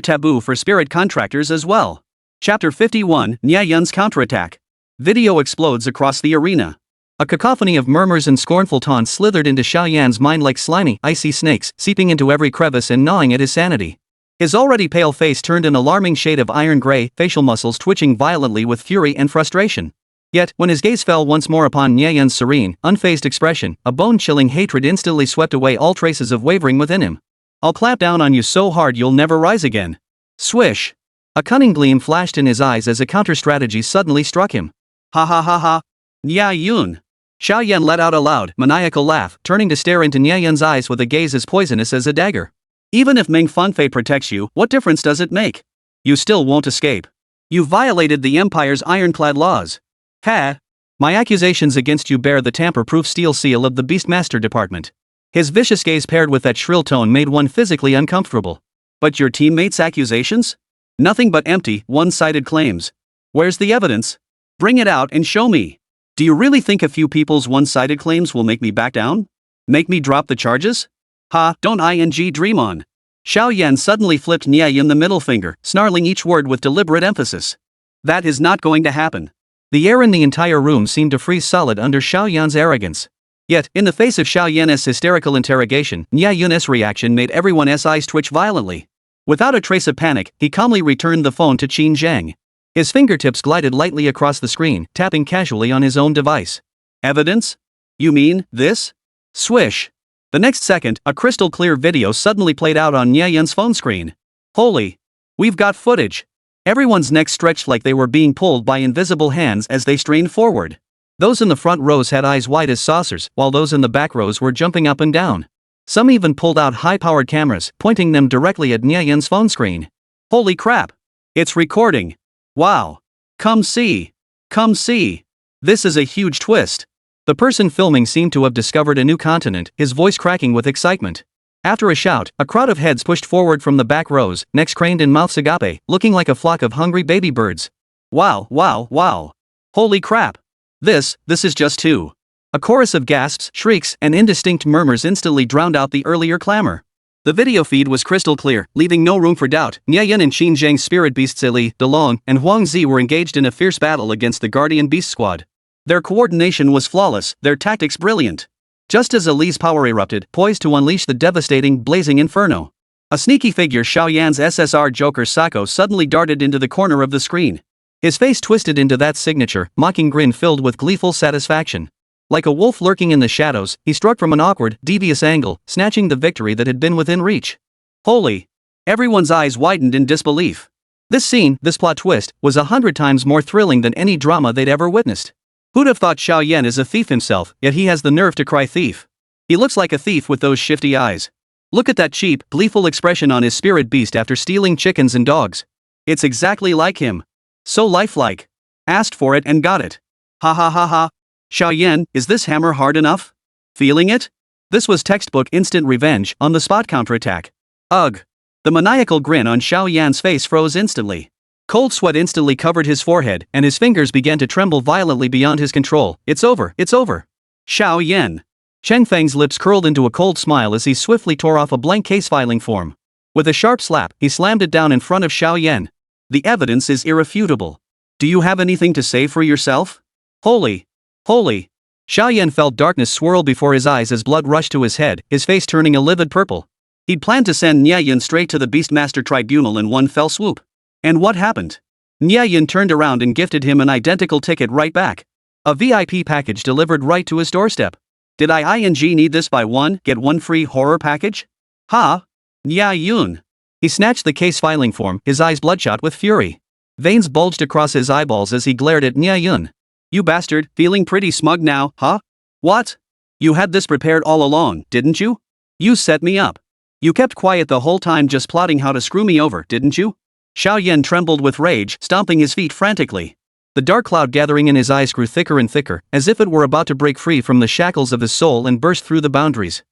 taboo for spirit contractors as well. Chapter 51, Nie Yun's counterattack. Video explodes across the arena. A cacophony of murmurs and scornful taunts slithered into Xiao Yan's mind like slimy, icy snakes, seeping into every crevice and gnawing at his sanity. His already pale face turned an alarming shade of iron gray, facial muscles twitching violently with fury and frustration. Yet, when his gaze fell once more upon Nie Yun's serene, unfazed expression, a bone-chilling hatred instantly swept away all traces of wavering within him. I'll clap down on you so hard you'll never rise again. Swish! A cunning gleam flashed in his eyes as a counter-strategy suddenly struck him. Ha ha ha ha! Nie Yun! Xiao Yan let out a loud, maniacal laugh, turning to stare into Nie Yun's eyes with a gaze as poisonous as a dagger. Even if Meng Fangfei protects you, what difference does it make? You still won't escape. You violated the Empire's ironclad laws. Ha! My accusations against you bear the tamper-proof steel seal of the Beastmaster Department. His vicious gaze paired with that shrill tone made one physically uncomfortable. But your teammates' accusations? Nothing but empty, one-sided claims. Where's the evidence? Bring it out and show me. Do you really think a few people's one-sided claims will make me back down? Make me drop the charges? Ha, don't dream on. Xiao Yan suddenly flipped Nie Yun the middle finger, snarling each word with deliberate emphasis. That is not going to happen. The air in the entire room seemed to freeze solid under Xiao Yan's arrogance. Yet, in the face of Xiao Yan's hysterical interrogation, Nie Yun's reaction made everyone's eyes twitch violently. Without a trace of panic, he calmly returned the phone to Qin Zhang. His fingertips glided lightly across the screen, tapping casually on his own device. Evidence? You mean, this? Swish. The next second, a crystal-clear video suddenly played out on Nie Yun's phone screen. Holy! We've got footage! Everyone's necks stretched like they were being pulled by invisible hands as they strained forward. Those in the front rows had eyes wide as saucers, while those in the back rows were jumping up and down. Some even pulled out high-powered cameras, pointing them directly at Nie Yun's phone screen. Holy crap! It's recording! Wow! Come see! Come see! This is a huge twist! The person filming seemed to have discovered a new continent, his voice cracking with excitement. After a shout, a crowd of heads pushed forward from the back rows, necks craned and mouths agape, looking like a flock of hungry baby birds. Wow, wow, wow! Holy crap! This is just too. A chorus of gasps, shrieks, and indistinct murmurs instantly drowned out the earlier clamor. The video feed was crystal clear, leaving no room for doubt. Nie Yun and Qin Zhang's spirit beasts Li, DeLong, and Huang Zi were engaged in a fierce battle against the Guardian Beast Squad. Their coordination was flawless, their tactics brilliant. Just as Li's power erupted, poised to unleash the devastating, blazing inferno. A sneaky figure, Xiao Yan's SSR Joker Sako, suddenly darted into the corner of the screen. His face twisted into that signature, mocking grin filled with gleeful satisfaction. Like a wolf lurking in the shadows, he struck from an awkward, devious angle, snatching the victory that had been within reach. Holy! Everyone's eyes widened in disbelief. This scene, this plot twist, was 100 times more thrilling than any drama they'd ever witnessed. Who'd have thought Xiao Yan is a thief himself, yet he has the nerve to cry thief. He looks like a thief with those shifty eyes. Look at that cheap, gleeful expression on his spirit beast after stealing chickens and dogs. It's exactly like him. So lifelike. Asked for it and got it. Ha ha ha ha. Xiao Yan, is this hammer hard enough? Feeling it? This was textbook instant revenge, on the spot counterattack. Ugh. The maniacal grin on Xiao Yan's face froze instantly. Cold sweat instantly covered his forehead, and his fingers began to tremble violently beyond his control. It's over, it's over. Xiao Yan. Cheng Feng's lips curled into a cold smile as he swiftly tore off a blank case filing form. With a sharp slap, he slammed it down in front of Xiao Yan. The evidence is irrefutable. Do you have anything to say for yourself? Holy! Holy! Xiao Yan felt darkness swirl before his eyes as blood rushed to his head, his face turning a livid purple. He'd planned to send Nie Yun straight to the Beastmaster Tribunal in one fell swoop. And what happened? Nie Yun turned around and gifted him an identical ticket right back. A VIP package delivered right to his doorstep. Did I need this buy one, get one free horror package? Ha! Nie Yun! He snatched the case filing form, his eyes bloodshot with fury. Veins bulged across his eyeballs as he glared at Nie Yun. You bastard, feeling pretty smug now, huh? What? You had this prepared all along, didn't you? You set me up. You kept quiet the whole time just plotting how to screw me over, didn't you? Xiao Yan trembled with rage, stomping his feet frantically. The dark cloud gathering in his eyes grew thicker and thicker, as if it were about to break free from the shackles of his soul and burst through the boundaries.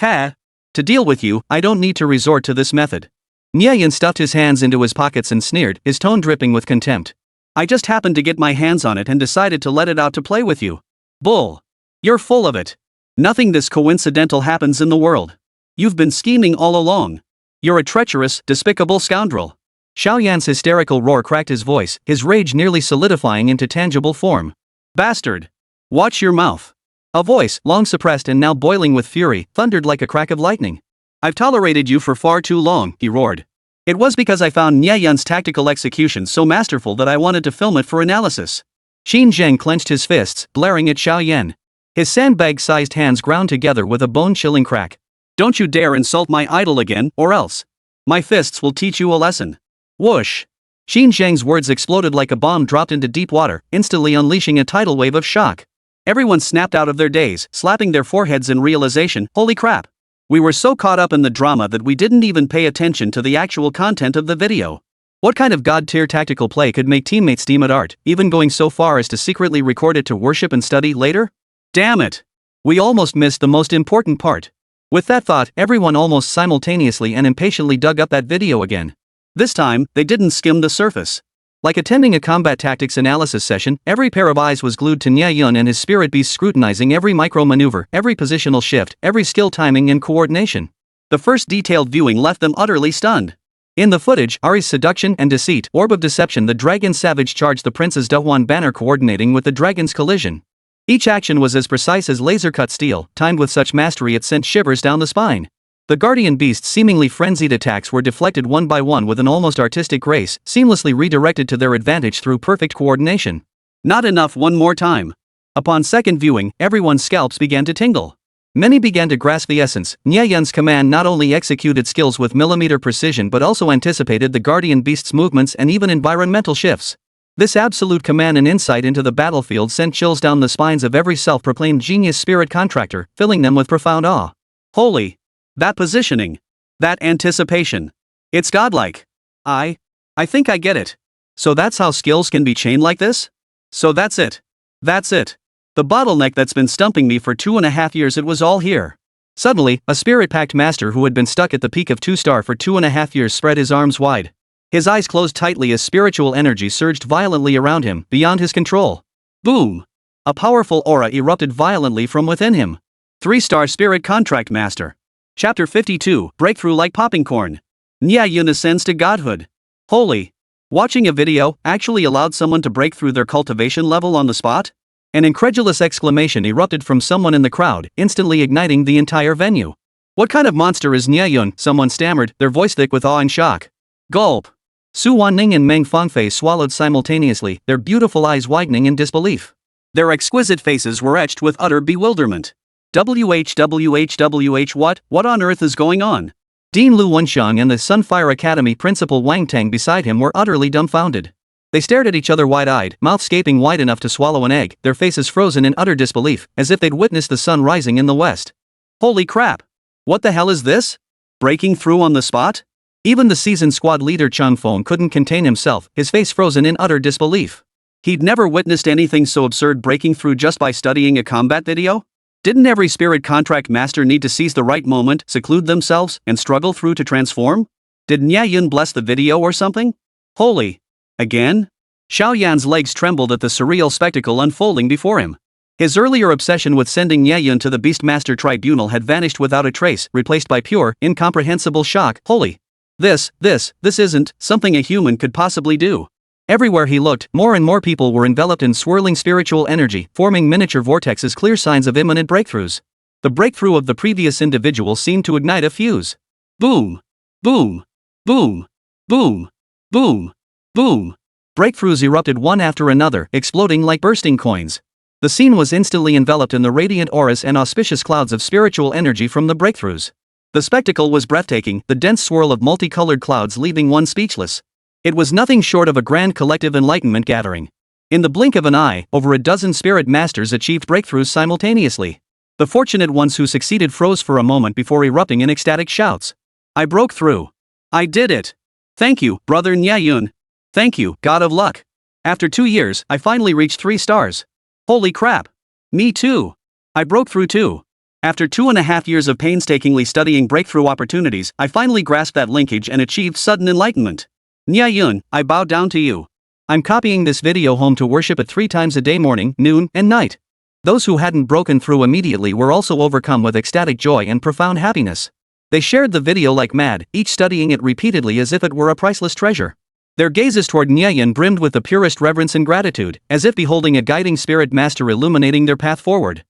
Ha! To deal with you, I don't need to resort to this method. Nie Yun stuffed his hands into his pockets and sneered, his tone dripping with contempt. I just happened to get my hands on it and decided to let it out to play with you. Bull. You're full of it. Nothing this coincidental happens in the world. You've been scheming all along. You're a treacherous, despicable scoundrel. Xiao Yan's hysterical roar cracked his voice, his rage nearly solidifying into tangible form. Bastard. Watch your mouth. A voice, long suppressed and now boiling with fury, thundered like a crack of lightning. I've tolerated you for far too long, he roared. It was because I found Nie Yun's tactical execution so masterful that I wanted to film it for analysis. Qin Zhang clenched his fists, glaring at Xiao Yan. His sandbag-sized hands ground together with a bone-chilling crack. Don't you dare insult my idol again, or else. My fists will teach you a lesson. Whoosh! Qin Zhang's words exploded like a bomb dropped into deep water, instantly unleashing a tidal wave of shock. Everyone snapped out of their daze, slapping their foreheads in realization, holy crap! We were so caught up in the drama that we didn't even pay attention to the actual content of the video. What kind of god-tier tactical play could make teammates deem it art, even going so far as to secretly record it to worship and study later? Damn it! We almost missed the most important part. With that thought, everyone almost simultaneously and impatiently dug up that video again. This time, they didn't skim the surface. Like attending a combat tactics analysis session, every pair of eyes was glued to Nie Yun and his spirit beast, scrutinizing every micro-maneuver, every positional shift, every skill timing and coordination. The first detailed viewing left them utterly stunned. In the footage, Ahri's seduction and deceit, orb of deception, the dragon savage charged the prince's Dahuan banner, coordinating with the dragon's collision. Each action was as precise as laser-cut steel, timed with such mastery it sent shivers down the spine. The guardian beast's seemingly frenzied attacks were deflected one by one with an almost artistic grace, seamlessly redirected to their advantage through perfect coordination. Not enough, one more time. Upon second viewing, everyone's scalps began to tingle. Many began to grasp the essence. Nie Yun's command not only executed skills with millimeter precision but also anticipated the guardian beast's movements and even environmental shifts. This absolute command and insight into the battlefield sent chills down the spines of every self-proclaimed genius spirit contractor, filling them with profound awe. Holy! That positioning! That anticipation! It's godlike! I think I get it. So that's how skills can be chained like this? So that's it. That's it. The bottleneck that's been stumping me for 2.5 years, it was all here. Suddenly, a spirit-packed master who had been stuck at the peak of 2-star for 2.5 years spread his arms wide. His eyes closed tightly as spiritual energy surged violently around him, beyond his control. Boom! A powerful aura erupted violently from within him. 3-star spirit contract master. Chapter 52, Breakthrough like popping corn. Nie Yun ascends to godhood. Holy! Watching a video actually allowed someone to break through their cultivation level on the spot? An incredulous exclamation erupted from someone in the crowd, instantly igniting the entire venue. What kind of monster is Nie Yun? Someone stammered, their voice thick with awe and shock. Gulp! Su Wanning and Meng Fangfei swallowed simultaneously, their beautiful eyes widening in disbelief. Their exquisite faces were etched with utter bewilderment. WHWHWH, what on earth is going on? Dean Lu Wenxiang and the Sunfire Academy principal Wang Tang beside him were utterly dumbfounded. They stared at each other wide-eyed, mouths gaping wide enough to swallow an egg, their faces frozen in utter disbelief, as if they'd witnessed the sun rising in the west. Holy crap! What the hell is this? Breaking through on the spot? Even the seasoned squad leader Chung Fong couldn't contain himself, his face frozen in utter disbelief. He'd never witnessed anything so absurd, breaking through just by studying a combat video? Didn't every spirit contract master need to seize the right moment, seclude themselves, and struggle through to transform? Did Nie Yun bless the video or something? Holy! Again? Xiao Yan's legs trembled at the surreal spectacle unfolding before him. His earlier obsession with sending Nie Yun to the Beastmaster Tribunal had vanished without a trace, replaced by pure, incomprehensible shock. Holy! This isn't something a human could possibly do. Everywhere he looked, more and more people were enveloped in swirling spiritual energy, forming miniature vortexes, clear signs of imminent breakthroughs. The breakthrough of the previous individual seemed to ignite a fuse. Boom! Boom! Boom! Boom! Boom! Boom! Breakthroughs erupted one after another, exploding like bursting coins. The scene was instantly enveloped in the radiant auras and auspicious clouds of spiritual energy from the breakthroughs. The spectacle was breathtaking, the dense swirl of multicolored clouds leaving one speechless. It was nothing short of a grand collective enlightenment gathering. In the blink of an eye, over a dozen spirit masters achieved breakthroughs simultaneously. The fortunate ones who succeeded froze for a moment before erupting in ecstatic shouts. I broke through. I did it. Thank you, brother Nie Yun. Thank you, god of luck. After 2 years, I finally reached 3 stars. Holy crap. Me too. I broke through too. After 2.5 years of painstakingly studying breakthrough opportunities, I finally grasped that linkage and achieved sudden enlightenment. Nie Yun, I bow down to you. I'm copying this video home to worship it 3 times a day, morning, noon, and night. Those who hadn't broken through immediately were also overcome with ecstatic joy and profound happiness. They shared the video like mad, each studying it repeatedly as if it were a priceless treasure. Their gazes toward Nie Yun brimmed with the purest reverence and gratitude, as if beholding a guiding spirit master illuminating their path forward.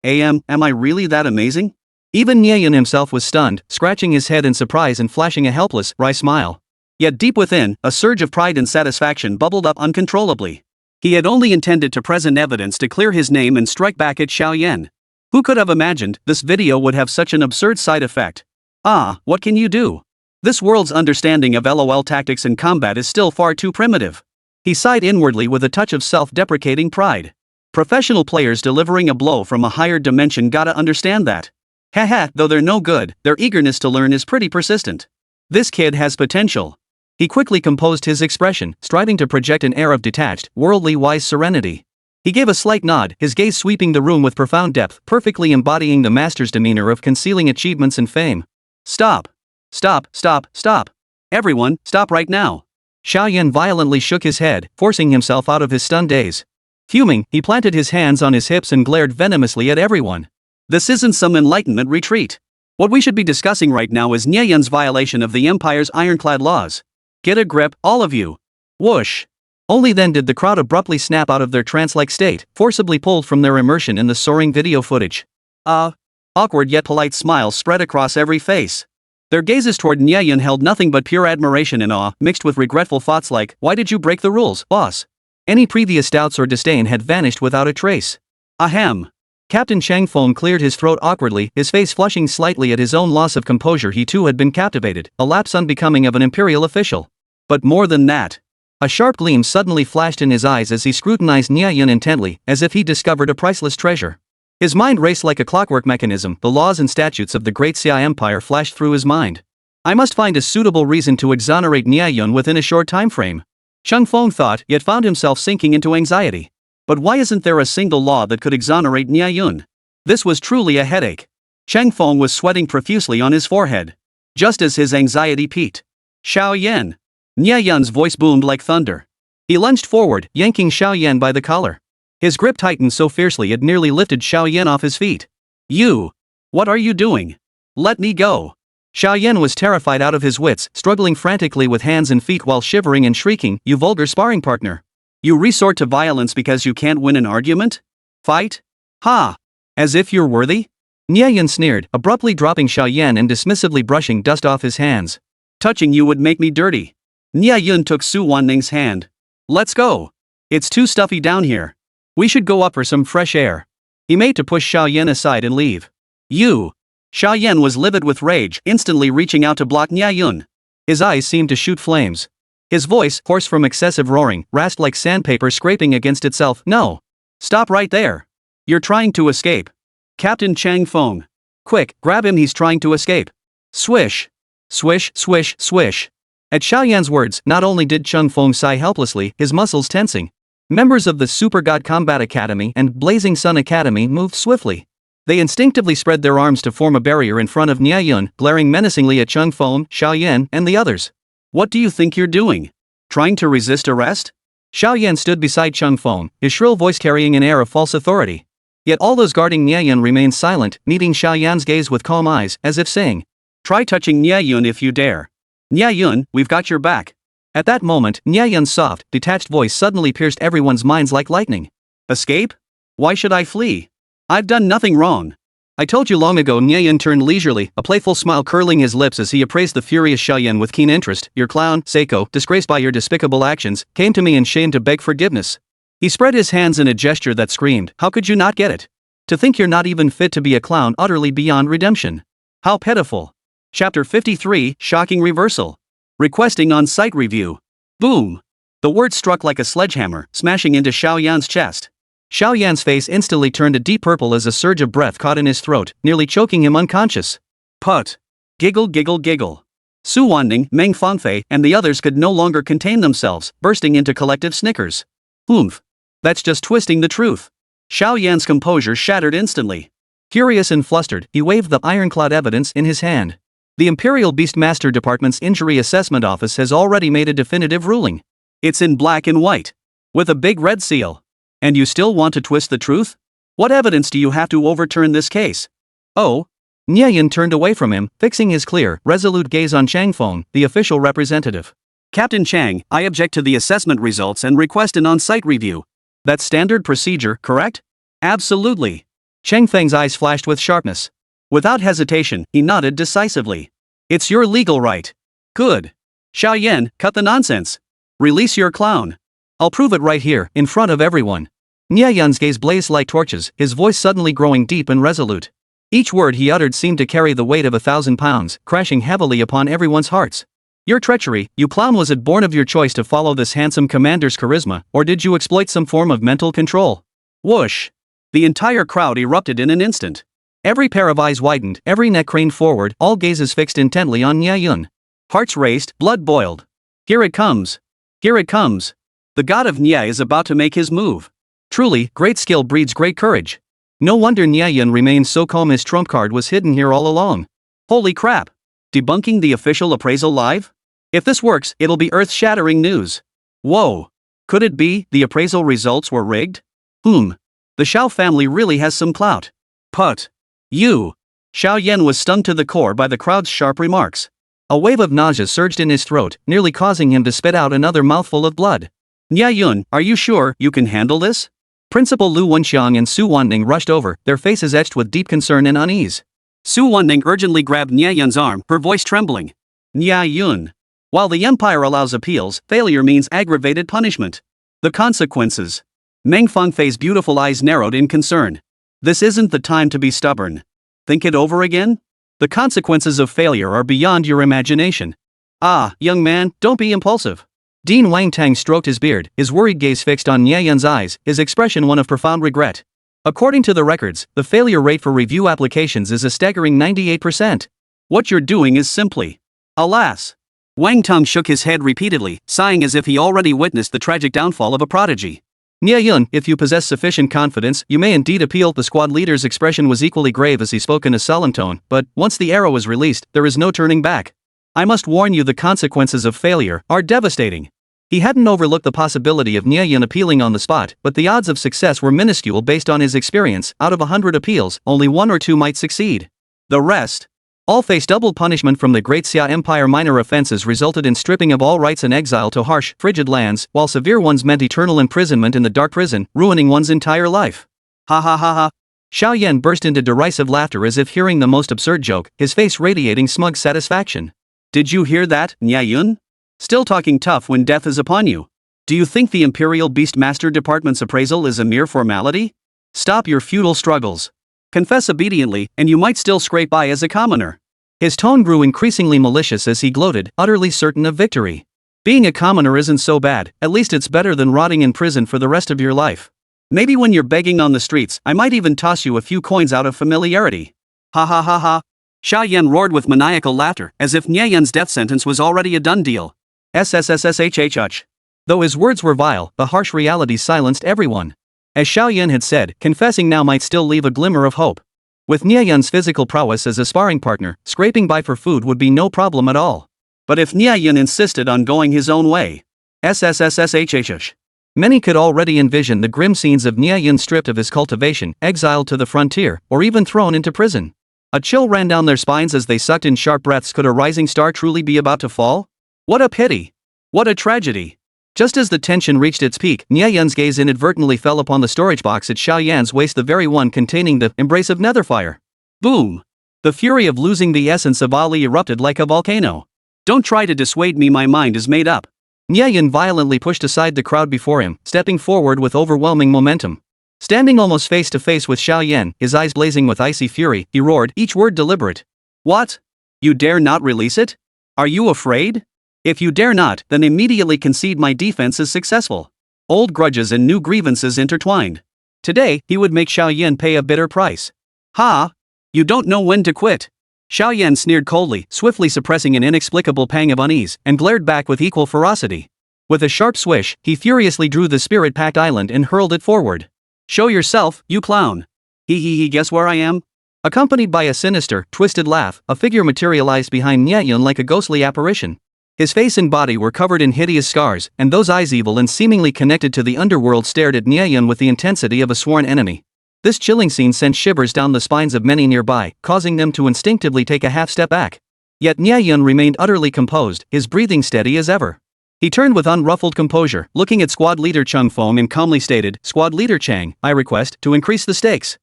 Am I really that amazing? Even Nie Yun himself was stunned, scratching his head in surprise and flashing a helpless, wry smile. Yet deep within, a surge of pride and satisfaction bubbled up uncontrollably. He had only intended to present evidence to clear his name and strike back at Xiao Yan. Who could have imagined this video would have such an absurd side effect? What can you do? This world's understanding of LOL tactics and combat is still far too primitive. He sighed inwardly with a touch of self-deprecating pride. Professional players delivering a blow from a higher dimension gotta understand that. Haha, though they're no good, their eagerness to learn is pretty persistent. This kid has potential. He quickly composed his expression, striving to project an air of detached, worldly wise serenity. He gave a slight nod, his gaze sweeping the room with profound depth, perfectly embodying the master's demeanor of concealing achievements and fame. Stop. Stop, stop, stop. Everyone, stop right now. Xiaoyan violently shook his head, forcing himself out of his stunned daze. Fuming, he planted his hands on his hips and glared venomously at everyone. This isn't some enlightenment retreat. What we should be discussing right now is Nie Yun's violation of the Empire's ironclad laws. Get a grip, all of you. Whoosh. Only then did the crowd abruptly snap out of their trance-like state, forcibly pulled from their immersion in the soaring video footage. Awkward yet polite smiles spread across every face. Their gazes toward Nie Yun held nothing but pure admiration and awe, mixed with regretful thoughts like, why did you break the rules, boss? Any previous doubts or disdain had vanished without a trace. Ahem. Captain Chang Feng cleared his throat awkwardly, his face flushing slightly at his own loss of composure. He too had been captivated, a lapse unbecoming of an imperial official. But more than that. A sharp gleam suddenly flashed in his eyes as he scrutinized Nie Yun intently, as if he discovered a priceless treasure. His mind raced like a clockwork mechanism, the laws and statutes of the Great Xia Empire flashed through his mind. I must find a suitable reason to exonerate Nie Yun within a short time frame. Chang Feng thought, yet found himself sinking into anxiety. But why isn't there a single law that could exonerate Nie Yun? This was truly a headache. Chang Feng was sweating profusely on his forehead. Just as his anxiety peaked. Xiaoyan. Nie Yun's voice boomed like thunder. He lunged forward, yanking Xiaoyan by the collar. His grip tightened so fiercely it nearly lifted Xiaoyan off his feet. You! What are you doing? Let me go! Xiaoyan was terrified out of his wits, struggling frantically with hands and feet while shivering and shrieking, you vulgar sparring partner! You resort to violence because you can't win an argument? Fight? Ha! As if you're worthy? Nie Yun sneered, abruptly dropping Xiaoyan and dismissively brushing dust off his hands. Touching you would make me dirty. Nie Yun took Su Wanning's hand. Let's go. It's too stuffy down here. We should go up for some fresh air. He made to push Xiaoyan aside and leave. You! Xiaoyan was livid with rage, instantly reaching out to block Nie Yun. His eyes seemed to shoot flames. His voice, hoarse from excessive roaring, rasped like sandpaper scraping against itself. No! Stop right there! You're trying to escape. Captain Chang Feng. Quick, grab him, he's trying to escape. Swish! Swish, swish, swish. At Xiaoyan's words, not only did Chang Feng sigh helplessly, his muscles tensing. Members of the Super God Combat Academy and Blazing Sun Academy moved swiftly. They instinctively spread their arms to form a barrier in front of Nie Yun, glaring menacingly at Chang Feng, Xiaoyan, and the others. What do you think you're doing? Trying to resist arrest? Xiaoyan stood beside Chang Feng, his shrill voice carrying an air of false authority. Yet all those guarding Nie Yun remained silent, meeting Xiaoyan's gaze with calm eyes, as if saying, try touching Nie Yun if you dare. Nie Yun, we've got your back. At that moment, Nie Yun's soft, detached voice suddenly pierced everyone's minds like lightning. Escape? Why should I flee? I've done nothing wrong. I told you long ago. Nie Yun turned leisurely, a playful smile curling his lips as he appraised the furious Xiaoyan with keen interest. Your clown, Seiko, disgraced by your despicable actions, came to me in shame to beg forgiveness. He spread his hands in a gesture that screamed, how could you not get it? To think you're not even fit to be a clown, utterly beyond redemption. How pitiful. Chapter 53, Shocking Reversal. Requesting on-site review. Boom! The word struck like a sledgehammer, smashing into Xiaoyan's chest. Xiaoyan's face instantly turned a deep purple as a surge of breath caught in his throat, nearly choking him unconscious. Put! Giggle, giggle, giggle. Su Wanning, Meng Fangfei, and the others could no longer contain themselves, bursting into collective snickers. Oomph! That's just twisting the truth. Xiaoyan's composure shattered instantly. Furious and flustered, he waved the ironclad evidence in his hand. The Imperial Beastmaster Department's Injury Assessment Office has already made a definitive ruling. It's in black and white. With a big red seal. And you still want to twist the truth? What evidence do you have to overturn this case? Oh? Nie Yun turned away from him, fixing his clear, resolute gaze on Chang Feng, the official representative. Captain Chang, I object to the assessment results and request an on-site review. That's standard procedure, correct? Absolutely. Chang Feng's eyes flashed with sharpness. Without hesitation, he nodded decisively. It's your legal right. Good. Xiaoyan, cut the nonsense. Release your clown. I'll prove it right here, in front of everyone. Nie Yun's gaze blazed like torches, his voice suddenly growing deep and resolute. Each word he uttered seemed to carry the weight of 1,000 pounds, crashing heavily upon everyone's hearts. Your treachery, you clown, was it born of your choice to follow this handsome commander's charisma, or did you exploit some form of mental control? Whoosh! The entire crowd erupted in an instant. Every pair of eyes widened, every neck craned forward, all gazes fixed intently on Nie Yun. Hearts raced, blood boiled. Here it comes. Here it comes. The god of Nie is about to make his move. Truly, great skill breeds great courage. No wonder Nie Yun remained so calm, his trump card was hidden here all along. Holy crap. Debunking the official appraisal live? If this works, it'll be earth-shattering news. Whoa. Could it be the appraisal results were rigged? The Xiao family really has some clout. Put. You. Xiao Yan was stung to the core by the crowd's sharp remarks. A wave of nausea surged in his throat, nearly causing him to spit out another mouthful of blood. Nie Yun, are you sure you can handle this? Principal Lu Wenxiang and Su Wanning rushed over, their faces etched with deep concern and unease. Su Wanning urgently grabbed Nie Yun's arm, her voice trembling. Nie Yun. While the empire allows appeals, failure means aggravated punishment. The consequences. Meng Fengfei's beautiful eyes narrowed in concern. This isn't the time to be stubborn. Think it over again? The consequences of failure are beyond your imagination. Ah, young man, don't be impulsive. Dean Wangtang stroked his beard, his worried gaze fixed on Nie Yun's eyes, his expression one of profound regret. According to the records, the failure rate for review applications is a staggering 98%. What you're doing is simply. Alas. Wang Tong shook his head repeatedly, sighing as if he already witnessed the tragic downfall of a prodigy. Nie Yun, if you possess sufficient confidence, you may indeed appeal. The squad leader's expression was equally grave as he spoke in a sullen tone, but once the arrow is released, there is no turning back. I must warn you, the consequences of failure are devastating. He hadn't overlooked the possibility of Nie Yun appealing on the spot, but the odds of success were minuscule based on his experience. Out of 100 appeals, only 1 or 2 might succeed. The rest. All face double punishment from the Great Xia Empire. Minor offenses resulted in stripping of all rights and exile to harsh, frigid lands, while severe ones meant eternal imprisonment in the dark prison, ruining one's entire life. Ha ha ha ha. Xiao Yan burst into derisive laughter as if hearing the most absurd joke, his face radiating smug satisfaction. Did you hear that, Nie Yun? Still talking tough when death is upon you. Do you think the Imperial Beastmaster Department's appraisal is a mere formality? Stop your futile struggles. Confess obediently, and you might still scrape by as a commoner. His tone grew increasingly malicious as he gloated, utterly certain of victory. Being a commoner isn't so bad, at least it's better than rotting in prison for the rest of your life. Maybe when you're begging on the streets, I might even toss you a few coins out of familiarity. Ha ha ha ha. Xiao Yan roared with maniacal laughter, as if Nie Yun's death sentence was already a done deal. SSSSHHH. Though his words were vile, the harsh reality silenced everyone. As Xiao Yan had said, confessing now might still leave a glimmer of hope. With Nie Yun's physical prowess as a sparring partner, scraping by for food would be no problem at all. But if Nie Yun insisted on going his own way. SSSSHHH. Many could already envision the grim scenes of Nie Yun stripped of his cultivation, exiled to the frontier, or even thrown into prison. A chill ran down their spines as they sucked in sharp breaths. Could a rising star truly be about to fall? What a pity! What a tragedy! Just as the tension reached its peak, Nie Yun's gaze inadvertently fell upon the storage box at Xiao Yan's waist, the very one containing the embrace of netherfire. Boom! The fury of losing the essence of Ali erupted like a volcano. Don't try to dissuade me, my mind is made up. Nie Yun violently pushed aside the crowd before him, stepping forward with overwhelming momentum. Standing almost face to face with Xiao Yan, his eyes blazing with icy fury, he roared, each word deliberate. What? You dare not release it? Are you afraid? If you dare not, then immediately concede my defense is successful. Old grudges and new grievances intertwined. Today, he would make Xiao Yan pay a bitter price. Ha! You don't know when to quit. Xiao Yan sneered coldly, swiftly suppressing an inexplicable pang of unease, and glared back with equal ferocity. With a sharp swish, he furiously drew the spirit-packed island and hurled it forward. Show yourself, you clown. He, guess where I am? Accompanied by a sinister, twisted laugh, a figure materialized behind Nie Yun like a ghostly apparition. His face and body were covered in hideous scars, and those eyes, evil and seemingly connected to the underworld, stared at Nie Yun with the intensity of a sworn enemy. This chilling scene sent shivers down the spines of many nearby, causing them to instinctively take a half-step back. Yet Nie Yun remained utterly composed, his breathing steady as ever. He turned with unruffled composure, looking at Squad Leader Cheng Feng, and calmly stated, Squad Leader Cheng, I request to increase the stakes.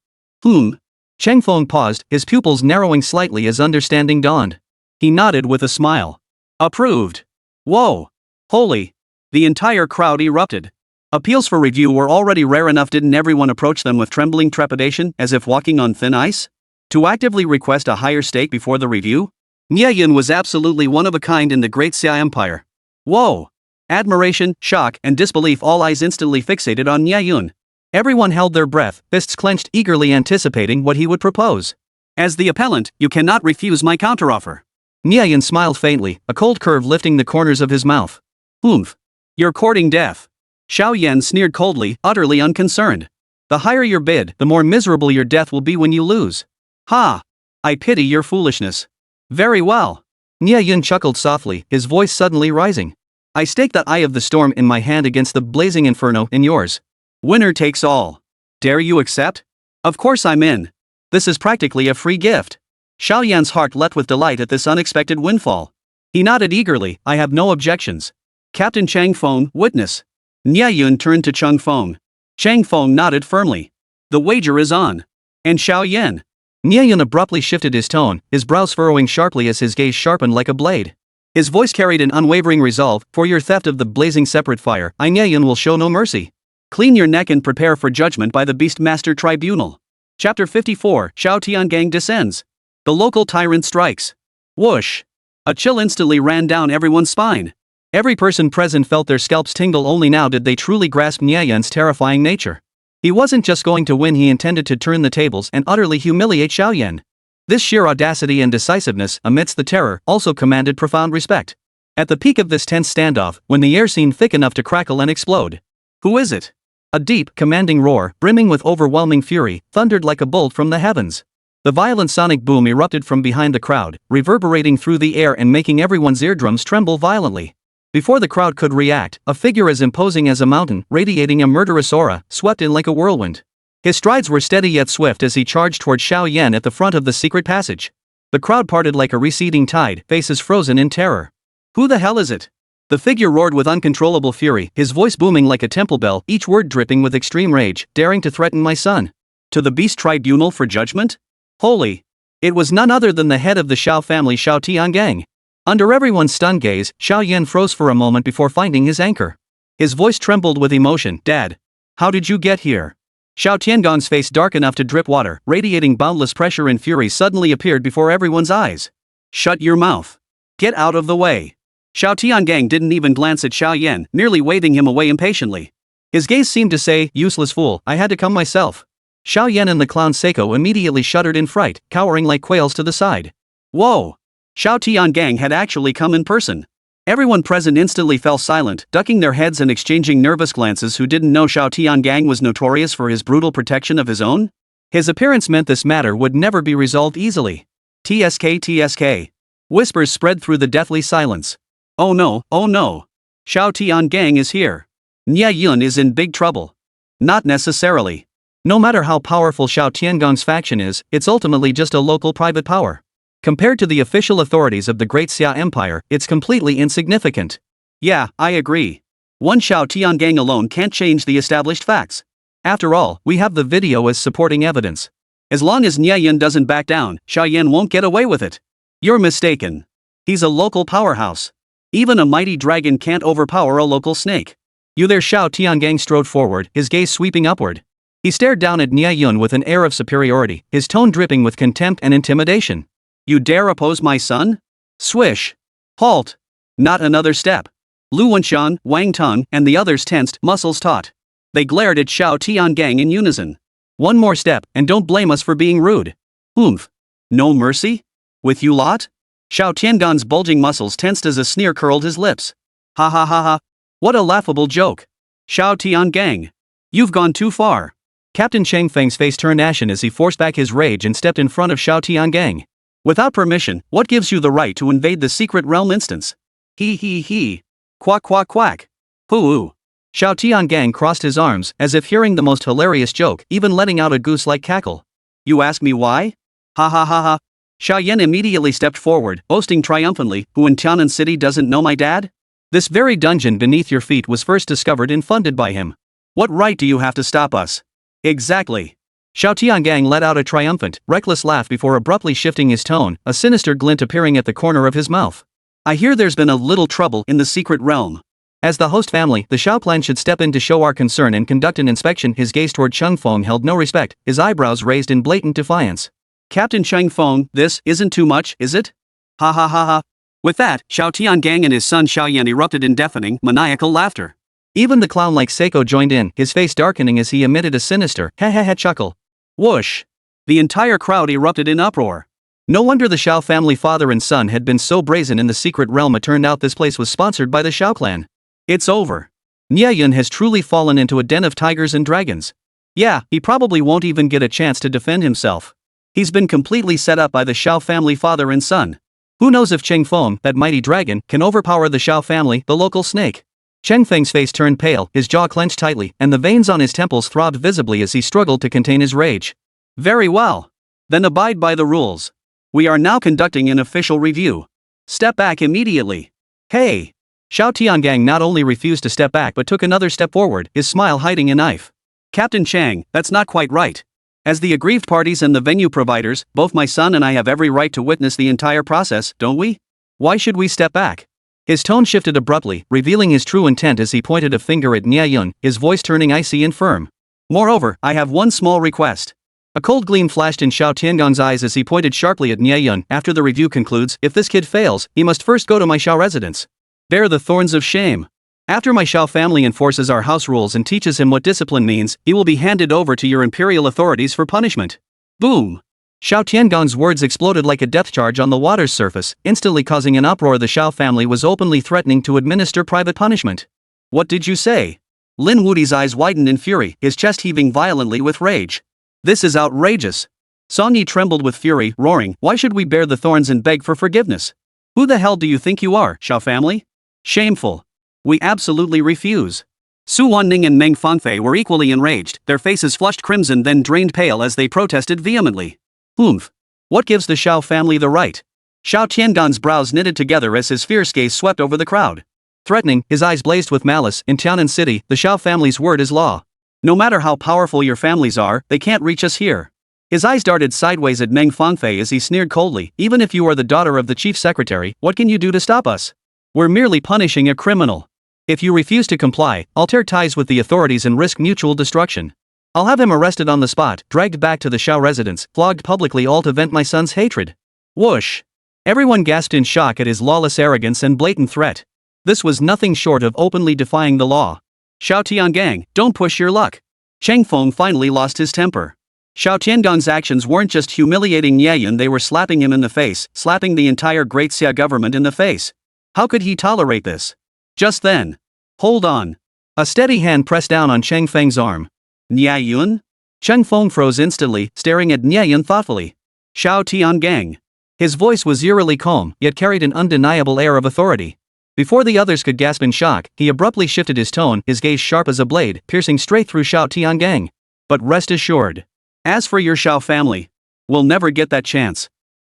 Cheng Feng paused, his pupils narrowing slightly as understanding dawned. He nodded with a smile. Approved. Whoa. Holy. The entire crowd erupted. Appeals for review were already rare enough. Didn't everyone approach them with trembling trepidation, as if walking on thin ice? To actively request a higher stake before the review? Nie Yun was absolutely one of a kind in the Great Xia Empire. Whoa! Admiration, shock, and disbelief, all eyes instantly fixated on Nie Yun. Everyone held their breath, fists clenched, eagerly anticipating what he would propose. As the appellant, you cannot refuse my counteroffer. Nie Yun smiled faintly, a cold curve lifting the corners of his mouth. Oomph. You're courting death. Xiao Yan sneered coldly, utterly unconcerned. The higher your bid, the more miserable your death will be when you lose. Ha! I pity your foolishness. Very well. Nie Yun chuckled softly, his voice suddenly rising. I stake the eye of the storm in my hand against the blazing inferno in yours. Winner takes all. Dare you accept? Of course I'm in. This is practically a free gift. Xiao Yan's heart leapt with delight at this unexpected windfall. He nodded eagerly, I have no objections. Captain Chang Feng, witness. Nie Yun turned to Chang Feng. Chang Feng nodded firmly. The wager is on. And Xiao Yan? Nie Yun abruptly shifted his tone, his brows furrowing sharply as his gaze sharpened like a blade. His voice carried an unwavering resolve, for your theft of the blazing separate fire, I Nie Yun will show no mercy. Clean your neck and prepare for judgment by the Beastmaster Tribunal. Chapter 54, Xiao Tiangang descends. The local tyrant strikes. Whoosh. A chill instantly ran down everyone's spine. Every person present felt their scalps tingle. Only now did they truly grasp Nie Yun's terrifying nature. He wasn't just going to win, he intended to turn the tables and utterly humiliate Xiao Yan. This sheer audacity and decisiveness, amidst the terror, also commanded profound respect. At the peak of this tense standoff, when the air seemed thick enough to crackle and explode. Who is it? A deep, commanding roar, brimming with overwhelming fury, thundered like a bolt from the heavens. The violent sonic boom erupted from behind the crowd, reverberating through the air and making everyone's eardrums tremble violently. Before the crowd could react, a figure as imposing as a mountain, radiating a murderous aura, swept in like a whirlwind. His strides were steady yet swift as he charged toward Xiao Yan at the front of the secret passage. The crowd parted like a receding tide, faces frozen in terror. Who the hell is it? The figure roared with uncontrollable fury, his voice booming like a temple bell, each word dripping with extreme rage, daring to threaten my son. To the Beast Tribunal for judgment? Holy! It was none other than the head of the Xiao family, Xiao Tiangang. Under everyone's stunned gaze, Xiao Yan froze for a moment before finding his anchor. His voice trembled with emotion. Dad. How did you get here? Xiao Tiangong's face, dark enough to drip water, radiating boundless pressure and fury, suddenly appeared before everyone's eyes. Shut your mouth. Get out of the way. Xiao Tiangang didn't even glance at Xiao Yan, merely waving him away impatiently. His gaze seemed to say, useless fool, I had to come myself. Xiao Yan and the clown Seiko immediately shuddered in fright, cowering like quails to the side. Whoa! Xiao Tiangang had actually come in person. Everyone present instantly fell silent, ducking their heads and exchanging nervous glances. Who didn't know Xiao Tiangang was notorious for his brutal protection of his own? His appearance meant this matter would never be resolved easily. TSK TSK. Whispers spread through the deathly silence. Oh no, oh no. Xiao Tiangang is here. Nie Yun is in big trouble. Not necessarily. No matter how powerful Xiao Tiangong's faction is, it's ultimately just a local private power. Compared to the official authorities of the Great Xia Empire, it's completely insignificant. Yeah, I agree. One Xiao Tiangang alone can't change the established facts. After all, we have the video as supporting evidence. As long as Nie Yun doesn't back down, Xiao Yan won't get away with it. You're mistaken. He's a local powerhouse. Even a mighty dragon can't overpower a local snake. You there? Xiao Tiangang strode forward, his gaze sweeping upward. He stared down at Nie Yun with an air of superiority, his tone dripping with contempt and intimidation. You dare oppose my son? Swish. Halt. Not another step. Lu Wenshan, Wang Tong, and the others tensed, muscles taut. They glared at Xiao Tiangang in unison. One more step, and don't blame us for being rude. Oomph. No mercy? With you lot? Xiao Tiangong's bulging muscles tensed as a sneer curled his lips. Ha ha ha ha. What a laughable joke. Xiao Tiangang. You've gone too far. Captain Chang Feng's face turned ashen as he forced back his rage and stepped in front of Xiao Tiangang. Without permission, what gives you the right to invade the secret realm instance? He. Quack quack quack. Hoo. Xiao Tiangang crossed his arms, as if hearing the most hilarious joke, even letting out a goose-like cackle. You ask me why? Ha ha ha ha. Xiao Yan immediately stepped forward, boasting triumphantly, who in Tianan City doesn't know my dad? This very dungeon beneath your feet was first discovered and funded by him. What right do you have to stop us? Exactly. Xiao Tiangang let out a triumphant, reckless laugh before abruptly shifting his tone, a sinister glint appearing at the corner of his mouth. I hear there's been a little trouble in the secret realm. As the host family, the Xiao clan should step in to show our concern and conduct an inspection. His gaze toward Cheng Feng held no respect, his eyebrows raised in blatant defiance. Captain Cheng Feng, this isn't too much, is it? Ha ha ha ha. With that, Xiao Tiangang and his son Xiao Yan erupted in deafening, maniacal laughter. Even the clown-like Seiko joined in, his face darkening as he emitted a sinister, ha chuckle. Whoosh! The entire crowd erupted in uproar. No wonder the Xiao family father and son had been so brazen in the secret realm. It turned out this place was sponsored by the Xiao clan. It's over. Nie Yun has truly fallen into a den of tigers and dragons. Yeah, he probably won't even get a chance to defend himself. He's been completely set up by the Xiao family father and son. Who knows if Cheng Feng, that mighty dragon, can overpower the Xiao family, the local snake. Cheng Feng's face turned pale, his jaw clenched tightly, and the veins on his temples throbbed visibly as he struggled to contain his rage. Very well. Then abide by the rules. We are now conducting an official review. Step back immediately. Hey! Xiao Tiangang not only refused to step back but took another step forward, his smile hiding a knife. Captain Chang, that's not quite right. As the aggrieved parties and the venue providers, both my son and I have every right to witness the entire process, don't we? Why should we step back? His tone shifted abruptly, revealing his true intent as he pointed a finger at Nie Yun, his voice turning icy and firm. Moreover, I have one small request. A cold gleam flashed in Xiao Tiangong's eyes as he pointed sharply at Nie Yun. After the review concludes, if this kid fails, he must first go to my Xiao residence. Bear the thorns of shame. After my Xiao family enforces our house rules and teaches him what discipline means, he will be handed over to your imperial authorities for punishment. Boom! Xiao Tiangong's words exploded like a depth charge on the water's surface, instantly causing an uproar. The Xiao family was openly threatening to administer private punishment. What did you say? Lin Wudi's eyes widened in fury, his chest heaving violently with rage. This is outrageous. Song Yi trembled with fury, roaring, why should we bear the thorns and beg for forgiveness? Who the hell do you think you are, Xiao family? Shameful. We absolutely refuse. Su Wanning and Meng Fangfei were equally enraged, their faces flushed crimson then drained pale as they protested vehemently. What gives the Xiao family the right? Xiao Tiangong's brows knitted together as his fierce gaze swept over the crowd. Threatening, his eyes blazed with malice. In Tianan City, the Xiao family's word is law. No matter how powerful your families are, they can't reach us here. His eyes darted sideways at Meng Fangfei as he sneered coldly, even if you are the daughter of the chief secretary, what can you do to stop us? We're merely punishing a criminal. If you refuse to comply, I'll tear ties with the authorities and risk mutual destruction. I'll have him arrested on the spot, dragged back to the Xiao residence, flogged publicly, all to vent my son's hatred. Whoosh! Everyone gasped in shock at his lawless arrogance and blatant threat. This was nothing short of openly defying the law. Xiao Tiangang, don't push your luck. Cheng Feng finally lost his temper. Xiao Tiangong's actions weren't just humiliating Nie Yun, they were slapping him in the face, slapping the entire Great Xia government in the face. How could he tolerate this? Just then. Hold on. A steady hand pressed down on Cheng Feng's arm. Nie Yun? Cheng Feng froze instantly, staring at Nie Yun thoughtfully. Xiao Tiangang. His voice was eerily calm, yet carried an undeniable air of authority. Before the others could gasp in shock, he abruptly shifted his tone, his gaze sharp as a blade, piercing straight through Xiao Tiangang. But rest assured. As for your Xiao family, we'll never get that chance.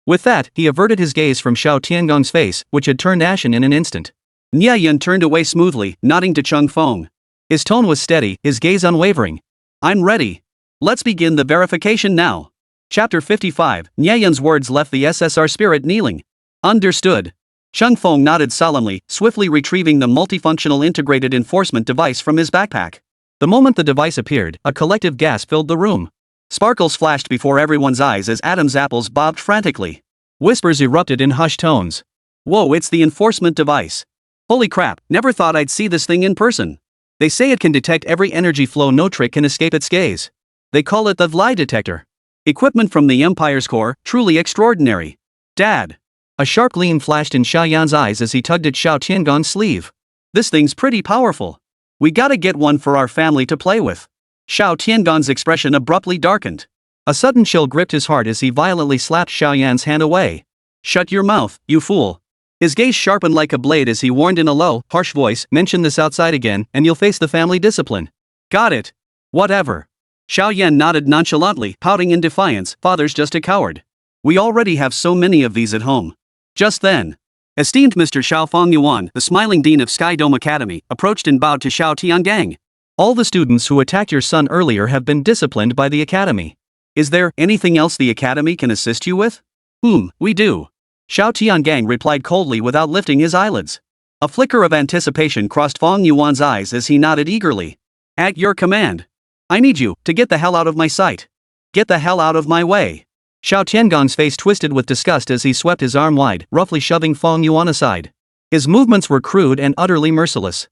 With that, he averted his gaze from Xiao Tiangong's face, which had turned ashen in an instant. Nie Yun turned away smoothly, nodding to Cheng Feng. His tone was steady, his gaze unwavering. I'm ready. Let's begin the verification now. Chapter 55, Nie Yun's words left the SSR spirit kneeling. Understood. Cheng Feng nodded solemnly, swiftly retrieving the multifunctional integrated enforcement device from his backpack. The moment the device appeared, a collective gasp filled the room. Sparkles flashed before everyone's eyes as Adam's apples bobbed frantically. Whispers erupted in hushed tones. Whoa, it's the enforcement device. Holy crap, never thought I'd see this thing in person. They say it can detect every energy flow, no trick can escape its gaze. They call it the lie detector. Equipment from the Empire's core, truly extraordinary. Dad. A sharp gleam flashed in Xiaoyan's eyes as he tugged at Xiao Tiangong's sleeve. This thing's pretty powerful. We gotta get one for our family to play with. Xiao Tiangong's expression abruptly darkened. A sudden chill gripped his heart as he violently slapped Xiaoyan's hand away. Shut your mouth, you fool. His gaze sharpened like a blade as he warned in a low, harsh voice, mention this outside again, and you'll face the family discipline. Got it. Whatever. Xiaoyan nodded nonchalantly, pouting in defiance, father's just a coward. We already have so many of these at home. Just then. Esteemed Mr. Xiaofeng Yuan, the smiling dean of Sky Dome Academy, approached and bowed to Xiao Tiangang. All the students who attacked your son earlier have been disciplined by the academy. Is there anything else the academy can assist you with? We do. Xiao Tiangang replied coldly without lifting his eyelids. A flicker of anticipation crossed Feng Yuan's eyes as he nodded eagerly. At your command. I need you to get the hell out of my sight. Get the hell out of my way. Xiao Tiangong's face twisted with disgust as he swept his arm wide, roughly shoving Feng Yuan aside. His movements were crude and utterly merciless.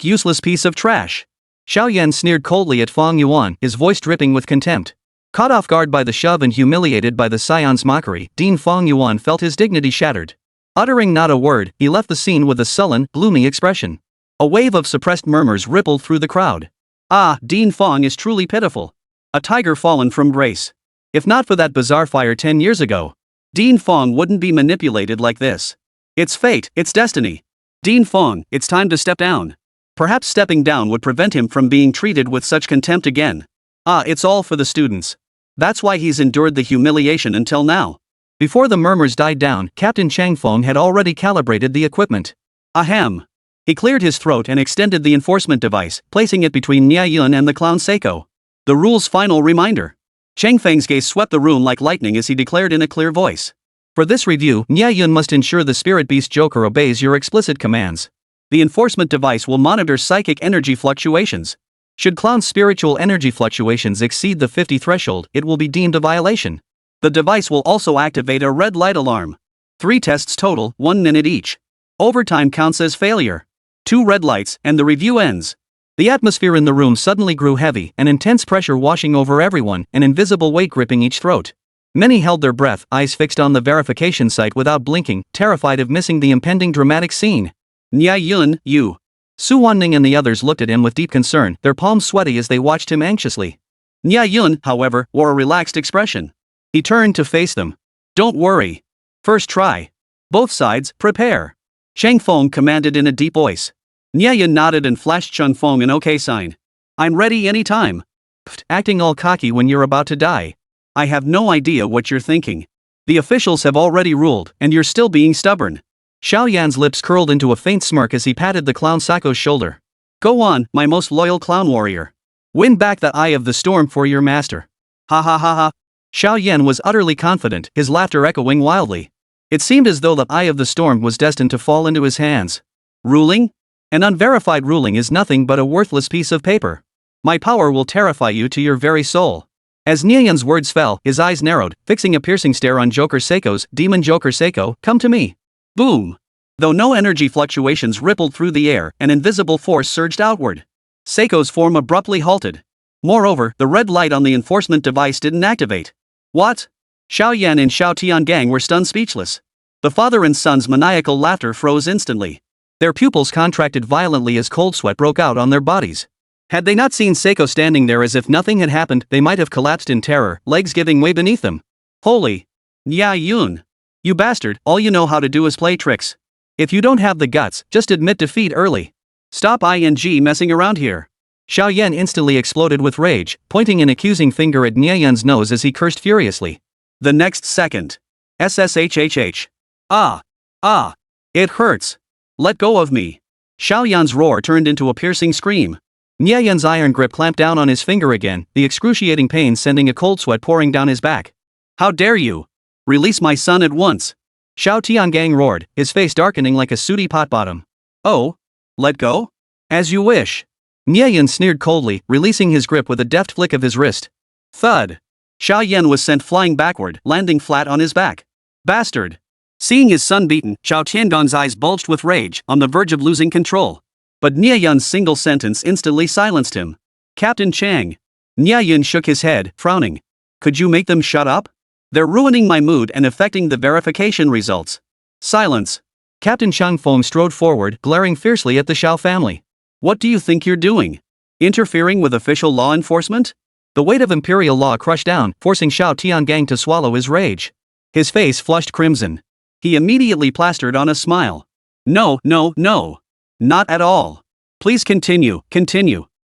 Useless piece of trash. Xiaoyan sneered coldly at Feng Yuan, his voice dripping with contempt. Caught off guard by the shove and humiliated by the scion's mockery, Dean Feng Yuan felt his dignity shattered. Uttering not a word, he left the scene with a sullen, gloomy expression. A wave of suppressed murmurs rippled through the crowd. Ah, Dean Fong is truly pitiful. A tiger fallen from grace. If not for that bizarre fire 10 years ago, Dean Fong wouldn't be manipulated like this. It's fate, it's destiny. Dean Fong, it's time to step down. Perhaps stepping down would prevent him from being treated with such contempt again. Ah, it's all for the students. That's why he's endured the humiliation until now. Before the murmurs died down, Captain Chang Fong had already calibrated the equipment. Ahem. He cleared his throat and extended the enforcement device, placing it between Nie Yun and the clown Seiko. The rule's final reminder. Chang Feng's gaze swept the room like lightning as he declared in a clear voice. For this review, Nie Yun must ensure the Spirit Beast Joker obeys your explicit commands. The enforcement device will monitor psychic energy fluctuations. Should Clown's spiritual energy fluctuations exceed the 50 threshold, it will be deemed a violation. The device will also activate a red light alarm. 3 tests total, 1 minute each. Overtime counts as failure. 2 red lights, and the review ends. The atmosphere in the room suddenly grew heavy, an intense pressure washing over everyone, an invisible weight gripping each throat. Many held their breath, eyes fixed on the verification site without blinking, terrified of missing the impending dramatic scene. Nie Yun, you. Su Wanning and the others looked at him with deep concern, their palms sweaty as they watched him anxiously. Nie Yun, however, wore a relaxed expression. He turned to face them. Don't worry. First try. Both sides, prepare. Chang Fong commanded in a deep voice. Nie Yun nodded and flashed Chang Fong an OK sign. I'm ready anytime. Pfft, acting all cocky when you're about to die. I have no idea what you're thinking. The officials have already ruled, and you're still being stubborn. Xiao Yan's lips curled into a faint smirk as he patted the clown Sako's shoulder. Go on, my most loyal clown warrior. Win back the Eye of the Storm for your master. Ha ha ha ha. Xiao Yan was utterly confident, his laughter echoing wildly. It seemed as though the Eye of the Storm was destined to fall into his hands. Ruling? An unverified ruling is nothing but a worthless piece of paper. My power will terrify you to your very soul. As Nie Yun's words fell, his eyes narrowed, fixing a piercing stare on Joker Seiko's demon. Joker Seiko, come to me. Boom! Though no energy fluctuations rippled through the air, an invisible force surged outward. Seiko's form abruptly halted. Moreover, the red light on the enforcement device didn't activate. What? Xiao Yan and Xiao Tiangang were stunned speechless. The father and son's maniacal laughter froze instantly. Their pupils contracted violently as cold sweat broke out on their bodies. Had they not seen Seiko standing there as if nothing had happened, they might have collapsed in terror, legs giving way beneath them. Holy! Nie Yun! You bastard, all you know how to do is play tricks. If you don't have the guts, just admit defeat early. Stop messing around here. Xiao Yan instantly exploded with rage, pointing an accusing finger at Nie Yun's nose as he cursed furiously. The next second. SSHHH. Ah! Ah! It hurts! Let go of me! Xiao Yan's roar turned into a piercing scream. Nie Yun's iron grip clamped down on his finger again, the excruciating pain sending a cold sweat pouring down his back. How dare you! Release my son at once! Xiao Tiangang roared, his face darkening like a sooty pot bottom. Oh? Let go? As you wish. Nie Yun sneered coldly, releasing his grip with a deft flick of his wrist. Thud! Xiao Yan was sent flying backward, landing flat on his back. Bastard! Seeing his son beaten, Xiao Tiangong's eyes bulged with rage, on the verge of losing control. But Nie Yun's single sentence instantly silenced him. Captain Chang. Nie Yun shook his head, frowning. Could you make them shut up? They're ruining my mood and affecting the verification results. Silence. Captain Chang Feng strode forward, glaring fiercely at the Xiao family. What do you think you're doing? Interfering with official law enforcement? The weight of imperial law crushed down, forcing Xiao Tiangang to swallow his rage. His face flushed crimson. He immediately plastered on a smile. No, no, no. Not at all. Please continue.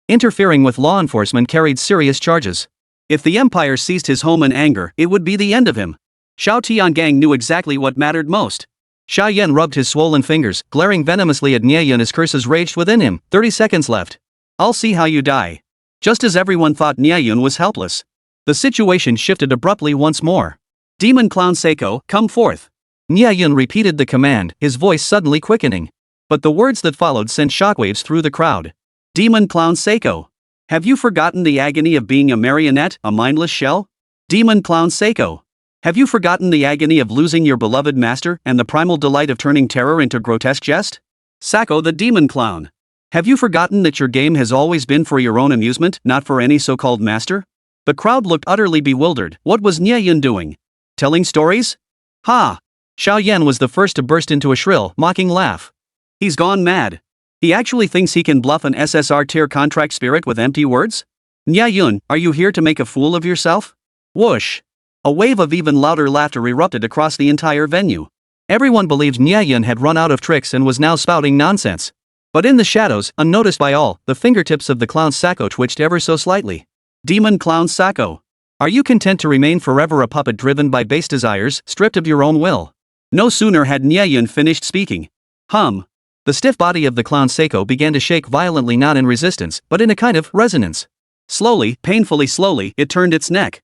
Interfering with law enforcement carried serious charges. If the Empire seized his home in anger, it would be the end of him. Xiao Tiangang knew exactly what mattered most. Xiao Yan rubbed his swollen fingers, glaring venomously at Nie Yun as curses raged within him. 30 seconds left. I'll see how you die. Just as everyone thought Nie Yun was helpless, the situation shifted abruptly once more. Demon Clown Seiko, come forth. Nie Yun repeated the command, his voice suddenly quickening. But the words that followed sent shockwaves through the crowd. Demon Clown Seiko. Have you forgotten the agony of being a marionette, a mindless shell? Demon Clown Seiko. Have you forgotten the agony of losing your beloved master and the primal delight of turning terror into grotesque jest? Sako the Demon Clown. Have you forgotten that your game has always been for your own amusement, not for any so-called master? The crowd looked utterly bewildered. What was Nie Yun doing? Telling stories? Ha! Xiao Yan was the first to burst into a shrill, mocking laugh. He's gone mad. He actually thinks he can bluff an SSR tier contract spirit with empty words? Nie Yun, are you here to make a fool of yourself? Whoosh! A wave of even louder laughter erupted across the entire venue. Everyone believed Nie Yun had run out of tricks and was now spouting nonsense. But in the shadows, unnoticed by all, the fingertips of the clown's Sako twitched ever so slightly. Demon Clown Sako. Are you content to remain forever a puppet driven by base desires, stripped of your own will? No sooner had Nie Yun finished speaking. The stiff body of the clown Sako began to shake violently, not in resistance, but in a kind of resonance. Slowly, painfully slowly, it turned its neck.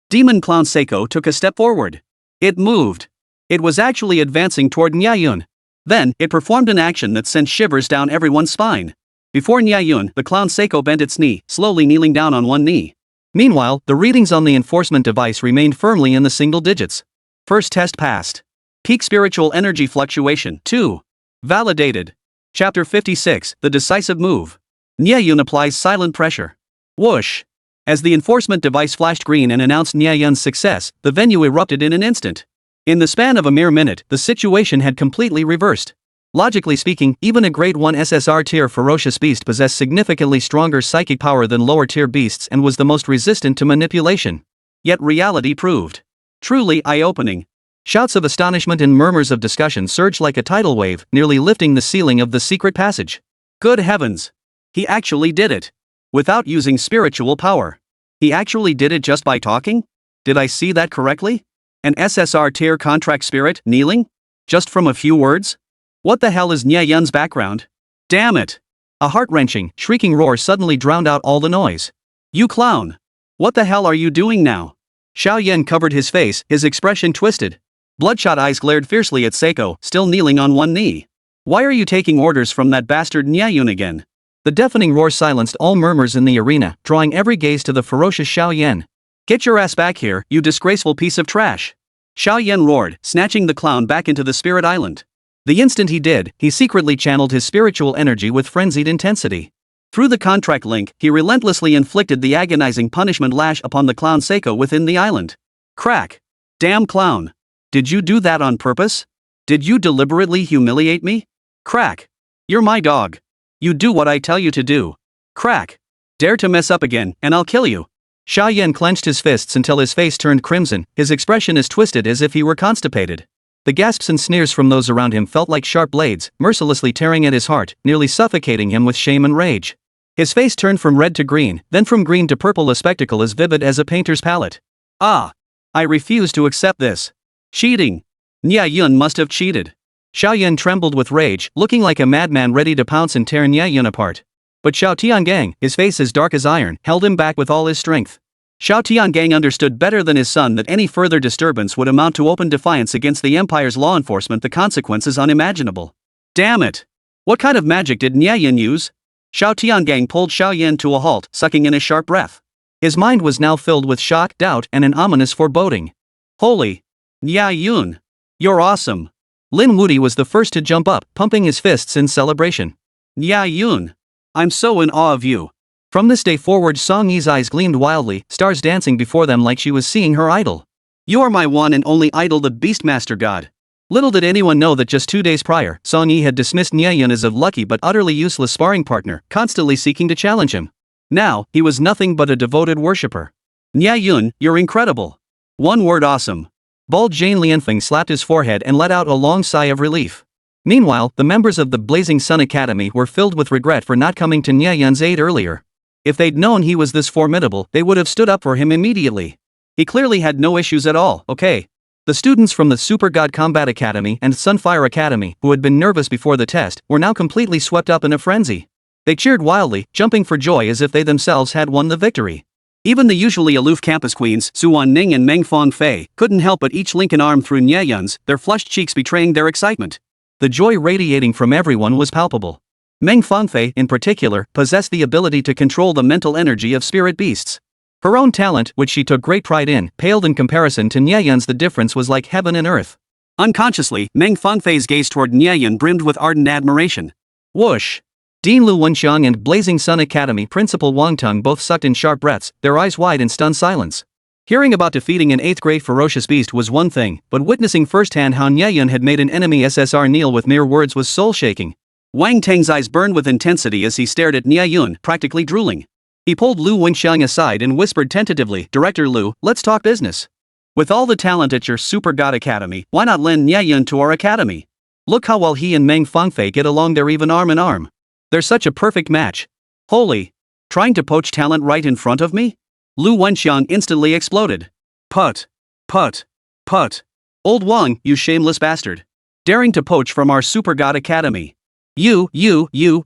Demon Clown Sako took a step forward. It moved. It was actually advancing toward Nie Yun. Then, it performed an action that sent shivers down everyone's spine. Before Nie Yun, the clown Sako bent its knee, slowly kneeling down on one knee. Meanwhile, the readings on the enforcement device remained firmly in the single digits. First test passed. Peak spiritual energy fluctuation 2. Validated. Chapter 56, The Decisive Move. Nie Yun applies silent pressure. Whoosh! As the enforcement device flashed green and announced Nie Yun's success, the venue erupted in an instant. In the span of a mere minute, the situation had completely reversed. Logically speaking, even a grade 1 SSR tier ferocious beast possessed significantly stronger psychic power than lower tier beasts and was the most resistant to manipulation. Yet reality proved truly eye-opening. Shouts of astonishment and murmurs of discussion surged like a tidal wave, nearly lifting the ceiling of the secret passage. Good heavens! He actually did it! Without using spiritual power. He actually did it just by talking? Did I see that correctly? An SSR tier contract spirit kneeling? Just from a few words? What the hell is Nie Yun's background? Damn it! A heart-wrenching, shrieking roar suddenly drowned out all the noise. You clown! What the hell are you doing now? Xiao Yan covered his face, his expression twisted. Bloodshot eyes glared fiercely at Sako, still kneeling on one knee. Why are you taking orders from that bastard Nie Yun again? The deafening roar silenced all murmurs in the arena, drawing every gaze to the ferocious Xiao Yan. Get your ass back here, you disgraceful piece of trash! Xiao Yan roared, snatching the clown back into the spirit island. The instant he did, he secretly channeled his spiritual energy with frenzied intensity. Through the contract link, he relentlessly inflicted the agonizing punishment lash upon the clown Sako within the island. Crack! Damn clown! Did you do that on purpose? Did you deliberately humiliate me? Crack! You're my dog. You do what I tell you to do. Crack! Dare to mess up again, and I'll kill you. Xiao Yan clenched his fists until his face turned crimson, his expression as twisted as if he were constipated. The gasps and sneers from those around him felt like sharp blades, mercilessly tearing at his heart, nearly suffocating him with shame and rage. His face turned from red to green, then from green to purple, a spectacle as vivid as a painter's palette. I refuse to accept this. Cheating! Nie Yun must have cheated. Xiao Yan trembled with rage, looking like a madman ready to pounce and tear Nie Yun apart. But Xiao Tiangang, his face as dark as iron, held him back with all his strength. Xiao Tiangang understood better than his son that any further disturbance would amount to open defiance against the Empire's law enforcement, the consequences unimaginable. Damn it! What kind of magic did Nie Yun use? Xiao Tiangang pulled Xiao Yan to a halt, sucking in a sharp breath. His mind was now filled with shock, doubt, and an ominous foreboding. Holy! Nie Yun! You're awesome! Lin Wudi was the first to jump up, pumping his fists in celebration. Nie Yun! I'm so in awe of you. From this day forward, Song Yi's eyes gleamed wildly, stars dancing before them like she was seeing her idol. You are my one and only idol, the Beastmaster God. Little did anyone know that just 2 days prior, Song Yi had dismissed Nie Yun as a lucky but utterly useless sparring partner, constantly seeking to challenge him. Now, he was nothing but a devoted worshipper. Nie Yun, you're incredible. One word: awesome. Bald Jane Lianfeng slapped his forehead and let out a long sigh of relief. Meanwhile, the members of the Blazing Sun Academy were filled with regret for not coming to Nie Yun's aid earlier. If they'd known he was this formidable, they would have stood up for him immediately. He clearly had no issues at all, okay? The students from the Super God Combat Academy and Sunfire Academy, who had been nervous before the test, were now completely swept up in a frenzy. They cheered wildly, jumping for joy as if they themselves had won the victory. Even the usually aloof campus queens, Su Wanning and Meng Fangfei, couldn't help but each link an arm through Nie Yun's, their flushed cheeks betraying their excitement. The joy radiating from everyone was palpable. Meng Fangfei, in particular, possessed the ability to control the mental energy of spirit beasts. Her own talent, which she took great pride in, paled in comparison to Nie Yun's. The difference was like heaven and earth. Unconsciously, Meng Fangfei's gaze toward Nie Yun brimmed with ardent admiration. Whoosh! Dean Lu Wenxiang and Blazing Sun Academy Principal Wang Tung both sucked in sharp breaths, their eyes wide in stunned silence. Hearing about defeating an 8th-grade ferocious beast was one thing, but witnessing firsthand how Nie Yun had made an enemy SSR kneel with mere words was soul-shaking. Wang Tang's eyes burned with intensity as he stared at Nie Yun, practically drooling. He pulled Lu Wingxiang aside and whispered tentatively, "Director Lu, let's talk business. With all the talent at your Super God Academy, why not lend Nie Yun to our academy? Look how well he and Meng Fangfei get along, they're even arm in arm. They're such a perfect match. Holy! Trying to poach talent right in front of me?" Lu Wenxiang instantly exploded. Put. Put. Put. Old Wang, you shameless bastard. Daring to poach from our Super God Academy. You,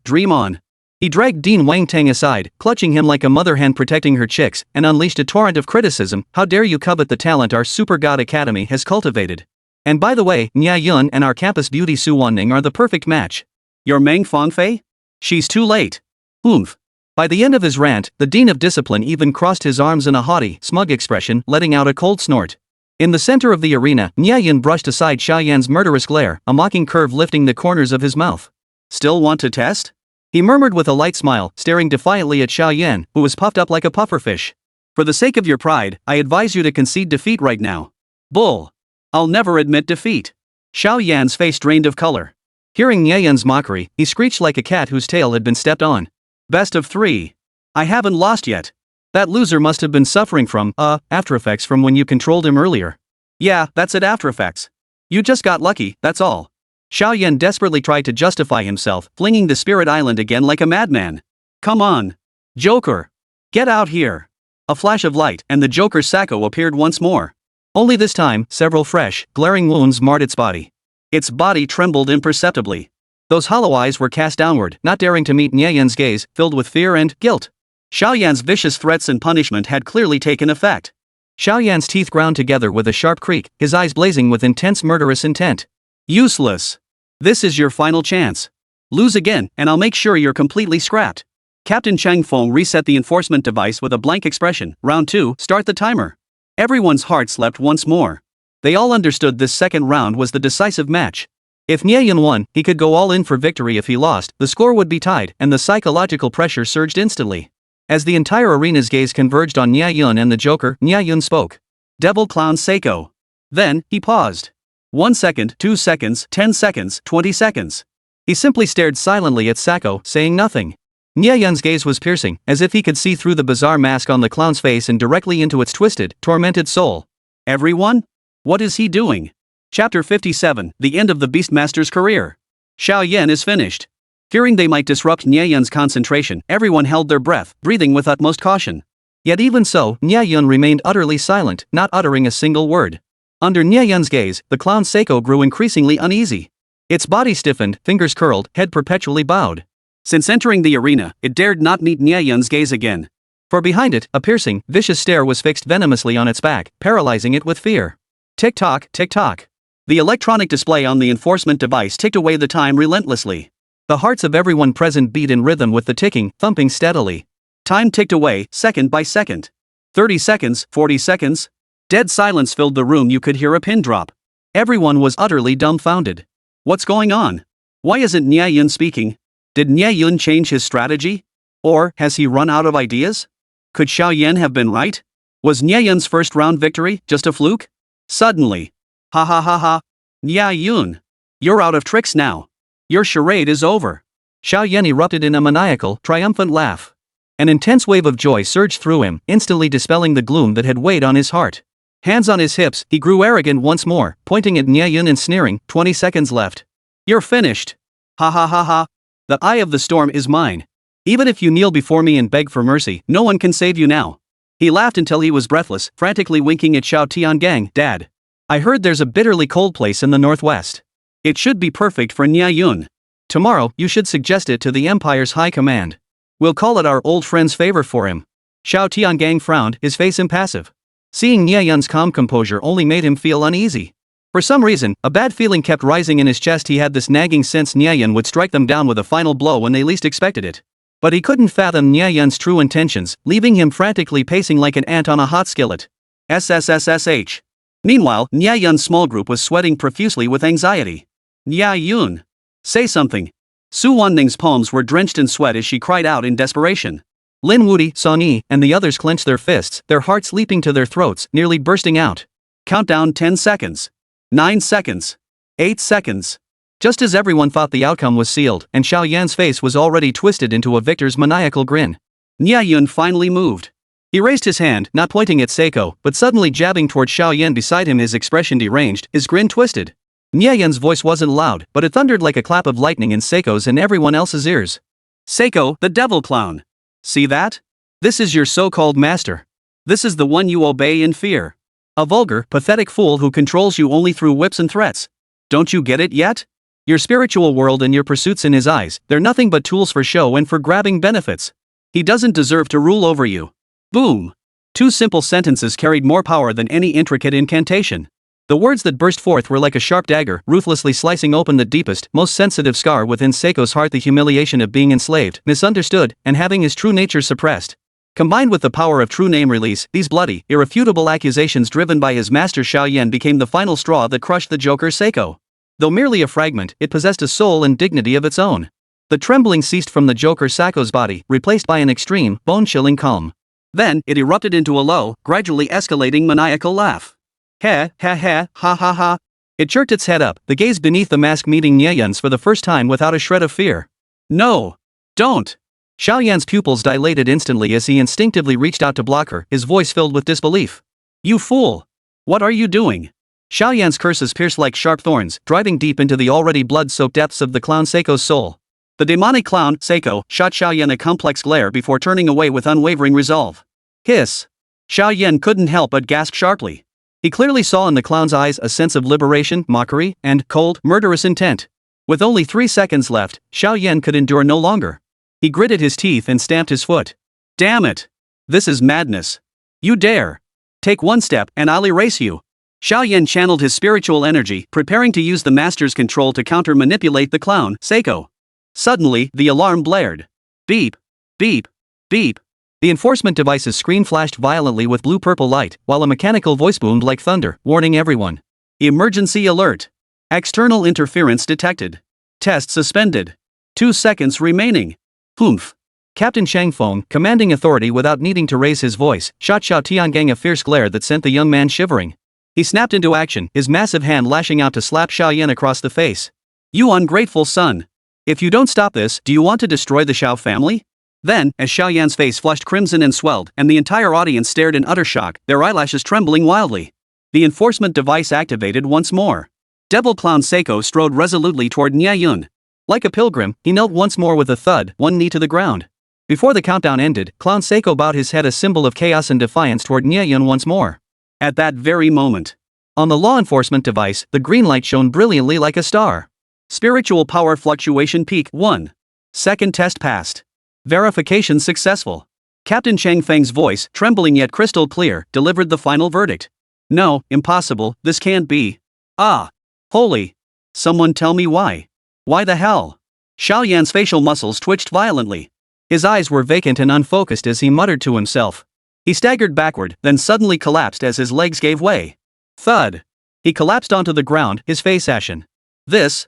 dream on. He dragged Dean Wang Tang aside, clutching him like a mother hen protecting her chicks, and unleashed a torrent of criticism. How dare you covet the talent our Super God Academy has cultivated? And by the way, Nie Yun and our campus beauty Su Wanning are the perfect match. Your Meng Fangfei? She's too late. Oomph. By the end of his rant, the Dean of Discipline even crossed his arms in a haughty, smug expression, letting out a cold snort. In the center of the arena, Nie Yun brushed aside Xiaoyan's murderous glare, a mocking curve lifting the corners of his mouth. Still want to test? He murmured with a light smile, staring defiantly at Xiaoyan, who was puffed up like a pufferfish. For the sake of your pride, I advise you to concede defeat right now. Bull. I'll never admit defeat. Xiaoyan's face drained of color. Hearing Nie Yun's mockery, he screeched like a cat whose tail had been stepped on. Best of 3. I haven't lost yet. That loser must have been suffering from, after effects from when you controlled him earlier. Yeah, that's it, after effects. You just got lucky, that's all. Xiaoyan desperately tried to justify himself, flinging the Spirit Island again like a madman. Come on. Joker. Get out here. A flash of light, and the Joker's Sacco appeared once more. Only this time, several fresh, glaring wounds marred its body. Its body trembled imperceptibly. Those hollow eyes were cast downward, not daring to meet Nie Yun's gaze, filled with fear and guilt. Xiaoyan's vicious threats and punishment had clearly taken effect. Xiaoyan's teeth ground together with a sharp creak, his eyes blazing with intense murderous intent. Useless. This is your final chance. Lose again, and I'll make sure you're completely scrapped. Captain Chang Feng reset the enforcement device with a blank expression. Round 2, start the timer. Everyone's hearts leapt once more. They all understood this second round was the decisive match. If Nie Yun won, he could go all in for victory. If he lost, the score would be tied, and the psychological pressure surged instantly. As the entire arena's gaze converged on Nie Yun and the Joker, Nie Yun spoke. Devil Clown Seiko. Then, he paused. 1 second, 2 seconds, 10 seconds, 20 seconds. He simply stared silently at Sacco, saying nothing. Nie Yun's gaze was piercing, as if he could see through the bizarre mask on the clown's face and directly into its twisted, tormented soul. Everyone? What is he doing? Chapter 57, The End of the Beastmaster's Career. Xiaoyan is finished. Fearing they might disrupt Nie Yun's concentration, everyone held their breath, breathing with utmost caution. Yet even so, Nie Yun remained utterly silent, not uttering a single word. Under Nie Yun's gaze, the clown Seiko grew increasingly uneasy. Its body stiffened, fingers curled, head perpetually bowed. Since entering the arena, it dared not meet Nie Yun's gaze again. For behind it, a piercing, vicious stare was fixed venomously on its back, paralyzing it with fear. Tick-tock, tick-tock. The electronic display on the enforcement device ticked away the time relentlessly. The hearts of everyone present beat in rhythm with the ticking, thumping steadily. Time ticked away, second by second. 30 seconds, 40 seconds. Dead silence filled the room. You could hear a pin drop. Everyone was utterly dumbfounded. What's going on? Why isn't Nie Yun speaking? Did Nie Yun change his strategy? Or, has he run out of ideas? Could Xiaoyan have been right? Was Nie Yun's first round victory just a fluke? Suddenly. Ha ha ha ha. Nie Yun. You're out of tricks now. Your charade is over. Xiaoyan erupted in a maniacal, triumphant laugh. An intense wave of joy surged through him, instantly dispelling the gloom that had weighed on his heart. Hands on his hips, he grew arrogant once more, pointing at Nie Yun and sneering, 20 seconds left. You're finished. Ha ha ha ha. The eye of the storm is mine. Even if you kneel before me and beg for mercy, no one can save you now. He laughed until he was breathless, frantically winking at Xiao Tiangang. Dad. I heard there's a bitterly cold place in the northwest. It should be perfect for Nie Yun. Tomorrow, you should suggest it to the Empire's high command. We'll call it our old friend's favor for him. Xiao Tiangang frowned, his face impassive. Seeing Nie Yun's calm composure only made him feel uneasy. For some reason, a bad feeling kept rising in his chest. He had this nagging sense Nie Yun would strike them down with a final blow when they least expected it. But he couldn't fathom Nie Yun's true intentions, leaving him frantically pacing like an ant on a hot skillet. SSSSH. Meanwhile, Nie Yun's small group was sweating profusely with anxiety. Nie Yun. Say something. Su Wanning's palms were drenched in sweat as she cried out in desperation. Lin Wudi, Soni, and the others clenched their fists, their hearts leaping to their throats, nearly bursting out. Countdown 10 seconds. 9 seconds. 8 seconds. Just as everyone thought the outcome was sealed, and Xiao Yan's face was already twisted into a victor's maniacal grin, Nie Yun finally moved. He raised his hand, not pointing at Seiko, but suddenly jabbing toward Xiao Yan beside him, his expression deranged, his grin twisted. Nie Yun's voice wasn't loud, but it thundered like a clap of lightning in Seiko's and everyone else's ears. Seiko, the devil clown. See that? This is your so-called master. This is the one you obey in fear. A vulgar, pathetic fool who controls you only through whips and threats. Don't you get it yet? Your spiritual world and your pursuits in his eyes, they're nothing but tools for show and for grabbing benefits. He doesn't deserve to rule over you. Boom! 2 simple sentences carried more power than any intricate incantation. The words that burst forth were like a sharp dagger, ruthlessly slicing open the deepest, most sensitive scar within Seiko's heart, the humiliation of being enslaved, misunderstood, and having his true nature suppressed. Combined with the power of true name release, these bloody, irrefutable accusations driven by his master Xiao Yan became the final straw that crushed the Joker Seiko. Though merely a fragment, it possessed a soul and dignity of its own. The trembling ceased from the Joker Seiko's body, replaced by an extreme, bone-chilling calm. Then, it erupted into a low, gradually escalating maniacal laugh. Ha ha ha ha. It jerked its head up, the gaze beneath the mask meeting Nie Yun's for the first time without a shred of fear. No! Don't! Xiao Yan's pupils dilated instantly as he instinctively reached out to block her, his voice filled with disbelief. You fool! What are you doing? Xiao Yan's curses pierced like sharp thorns, driving deep into the already blood-soaked depths of the clown Seiko's soul. The demonic clown, Seiko, shot Xiao Yan a complex glare before turning away with unwavering resolve. Hiss! Xiao Yan couldn't help but gasp sharply. He clearly saw in the clown's eyes a sense of liberation, mockery, and cold, murderous intent. With only 3 seconds left, Xiao Yan could endure no longer. He gritted his teeth and stamped his foot. Damn it! This is madness. You dare! Take 1 step and I'll erase you. Xiao Yan channeled his spiritual energy, preparing to use the master's control to counter-manipulate the clown, Seiko. Suddenly, the alarm blared. Beep! Beep! Beep! The enforcement device's screen flashed violently with blue-purple light, while a mechanical voice boomed like thunder, warning everyone. Emergency alert! External interference detected. Test suspended. 2 seconds remaining. Humph! Captain Chang Feng, commanding authority without needing to raise his voice, shot Xiao Tiangang a fierce glare that sent the young man shivering. He snapped into action, his massive hand lashing out to slap Xiao Yan across the face. You ungrateful son! If you don't stop this, do you want to destroy the Xiao family? Then, as Xiao Yan's face flushed crimson and swelled, and the entire audience stared in utter shock, their eyelashes trembling wildly. The enforcement device activated once more. Devil Clown Seiko strode resolutely toward Nie Yun. Like a pilgrim, he knelt once more with a thud, 1 knee to the ground. Before the countdown ended, Clown Seiko bowed his head, a symbol of chaos and defiance, toward Nie Yun once more. At that very moment, on the law enforcement device, the green light shone brilliantly like a star. Spiritual power fluctuation peak 1. Second test passed. Verification successful. Captain Chang Feng's voice, trembling yet crystal clear, delivered the final verdict. No, impossible, this can't be. Ah! Holy! Someone tell me why. Why the hell? Xiao Yan's facial muscles twitched violently. His eyes were vacant and unfocused as he muttered to himself. He staggered backward, then suddenly collapsed as his legs gave way. Thud! He collapsed onto the ground, his face ashen. This.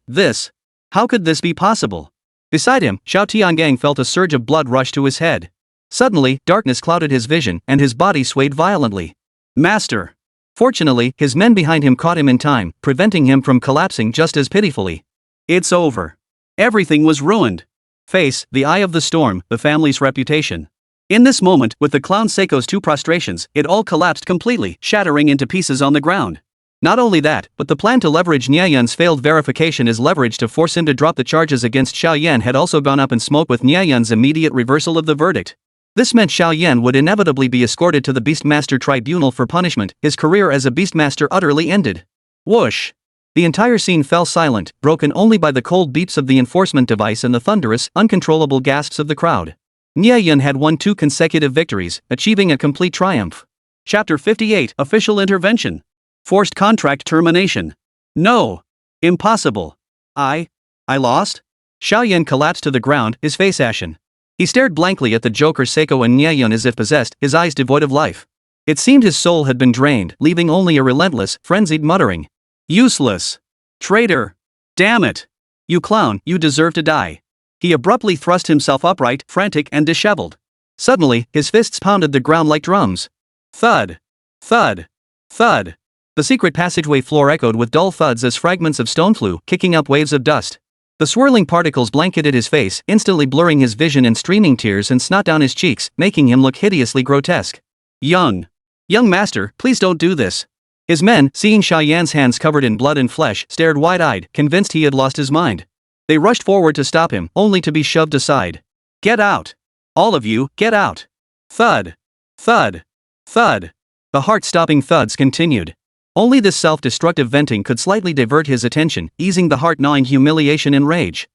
How could this be possible? Beside him, Xiao Tiangang felt a surge of blood rush to his head. Suddenly, darkness clouded his vision, and his body swayed violently. Master! Fortunately, his men behind him caught him in time, preventing him from collapsing just as pitifully. It's over. Everything was ruined. Face, the eye of the storm, the family's reputation. In this moment, with the clown Seiko's 2 prostrations, it all collapsed completely, shattering into pieces on the ground. Not only that, but the plan to leverage Nie Yun's failed verification as leverage to force him to drop the charges against Xiao Yan had also gone up in smoke with Nie Yun's immediate reversal of the verdict. This meant Xiao Yan would inevitably be escorted to the Beastmaster Tribunal for punishment, his career as a Beastmaster utterly ended. Whoosh! The entire scene fell silent, broken only by the cold beeps of the enforcement device and the thunderous, uncontrollable gasps of the crowd. Nie Yun had won 2 consecutive victories, achieving a complete triumph. Chapter 58, Official Intervention. Forced contract termination. No! Impossible. I lost? Xiao Yan collapsed to the ground, his face ashen. He stared blankly at the Joker Seiko and Nie Yun as if possessed, his eyes devoid of life. It seemed his soul had been drained, leaving only a relentless, frenzied muttering. Useless! Traitor! Damn it! You clown, you deserve to die. He abruptly thrust himself upright, frantic and disheveled. Suddenly, his fists pounded the ground like drums. Thud! Thud! Thud! The secret passageway floor echoed with dull thuds as fragments of stone flew, kicking up waves of dust. The swirling particles blanketed his face, instantly blurring his vision and streaming tears and snot down his cheeks, making him look hideously grotesque. Young master, please don't do this. His men, seeing Xiao Yan's hands covered in blood and flesh, stared wide-eyed, convinced he had lost his mind. They rushed forward to stop him, only to be shoved aside. Get out! All of you, get out! Thud! Thud! Thud! The heart-stopping thuds continued. Only this self-destructive venting could slightly divert his attention, easing the heart-gnawing humiliation and rage.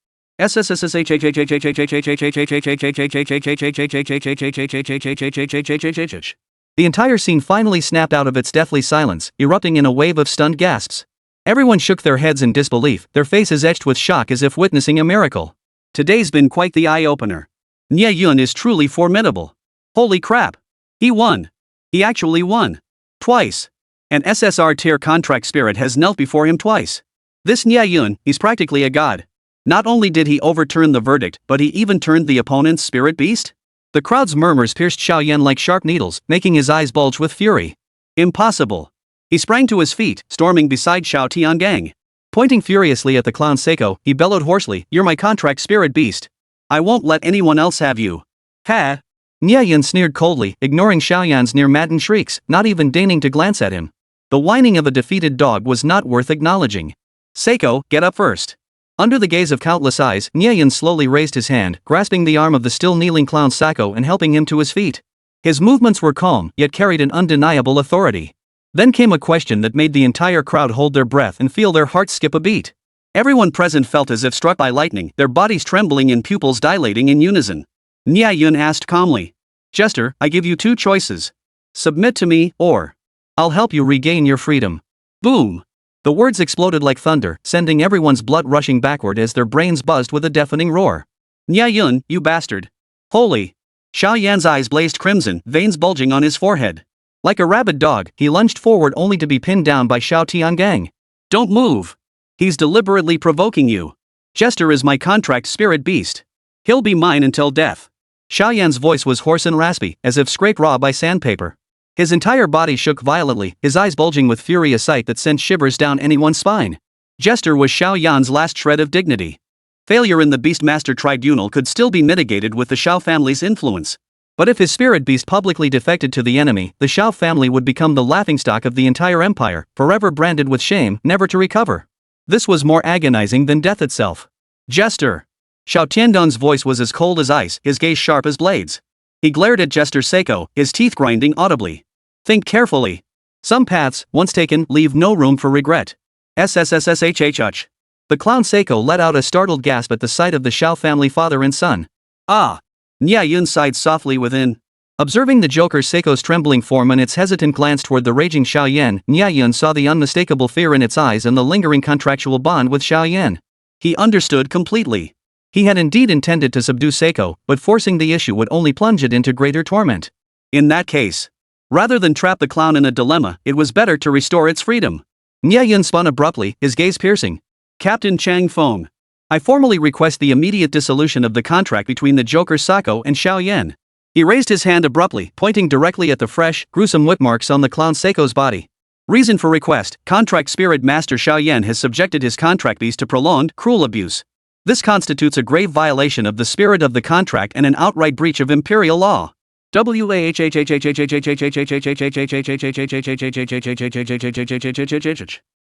The entire scene finally snapped out of its deathly silence, erupting in a wave of stunned gasps. Everyone shook their heads in disbelief, their faces etched with shock as if witnessing a miracle. Today's been quite the eye-opener. Nie Yun is truly formidable. Holy crap! He won! He actually won! Twice! An SSR tier contract spirit has knelt before him twice. This Nie Yun, he's practically a god. Not only did he overturn the verdict, but he even turned the opponent's spirit beast? The crowd's murmurs pierced Xiao Yan like sharp needles, making his eyes bulge with fury. Impossible. He sprang to his feet, storming beside Xiao Tiangang. Pointing furiously at the clown Seiko, he bellowed hoarsely, "You're my contract spirit beast. I won't let anyone else have you." Ha! Nie Yun sneered coldly, ignoring Xiao Yan's near-maddened shrieks, not even deigning to glance at him. The whining of a defeated dog was not worth acknowledging. Seiko, get up first. Under the gaze of countless eyes, Nie Yun slowly raised his hand, grasping the arm of the still kneeling clown Sako and helping him to his feet. His movements were calm, yet carried an undeniable authority. Then came a question that made the entire crowd hold their breath and feel their hearts skip a beat. Everyone present felt as if struck by lightning, their bodies trembling and pupils dilating in unison. Nie Yun asked calmly. "Jester, I give you two choices. Submit to me, or I'll help you regain your freedom." Boom! The words exploded like thunder, sending everyone's blood rushing backward as their brains buzzed with a deafening roar. Nie Yun, you bastard! Holy! Xiao Yan's eyes blazed crimson, veins bulging on his forehead. Like a rabid dog, he lunged forward only to be pinned down by Xiao Tiangang. Don't move! He's deliberately provoking you. Jester is my contract spirit beast. He'll be mine until death. Xiao Yan's voice was hoarse and raspy, as if scraped raw by sandpaper. His entire body shook violently, his eyes bulging with fury, a sight that sent shivers down anyone's spine. Jester was Xiao Yan's last shred of dignity. Failure in the Beastmaster Tribunal could still be mitigated with the Xiao family's influence. But if his spirit beast publicly defected to the enemy, the Xiao family would become the laughingstock of the entire empire, forever branded with shame, never to recover. This was more agonizing than death itself. Jester! Xiao Tiandong's voice was as cold as ice, his gaze sharp as blades. He glared at Jester Seiko, his teeth grinding audibly. Think carefully. Some paths, once taken, leave no room for regret. SSSSHHH. The clown Seiko let out a startled gasp at the sight of the Xiao family father and son. Ah! Nie Yun sighed softly within. Observing the Joker Seiko's trembling form and its hesitant glance toward the raging Xiao Yan, Nie Yun saw the unmistakable fear in its eyes and the lingering contractual bond with Xiao Yan. He understood completely. He had indeed intended to subdue Seiko, but forcing the issue would only plunge it into greater torment. In that case, rather than trap the clown in a dilemma, it was better to restore its freedom. Nie Yun spun abruptly, his gaze piercing. Captain Chang Feng. I formally request the immediate dissolution of the contract between the Joker Sako and Xiao Yan. He raised his hand abruptly, pointing directly at the fresh, gruesome whip marks on the clown Seiko's body. Reason for request: contract spirit master Xiao Yan has subjected his contract beast to prolonged, cruel abuse. This constitutes a grave violation of the spirit of the contract and an outright breach of imperial law.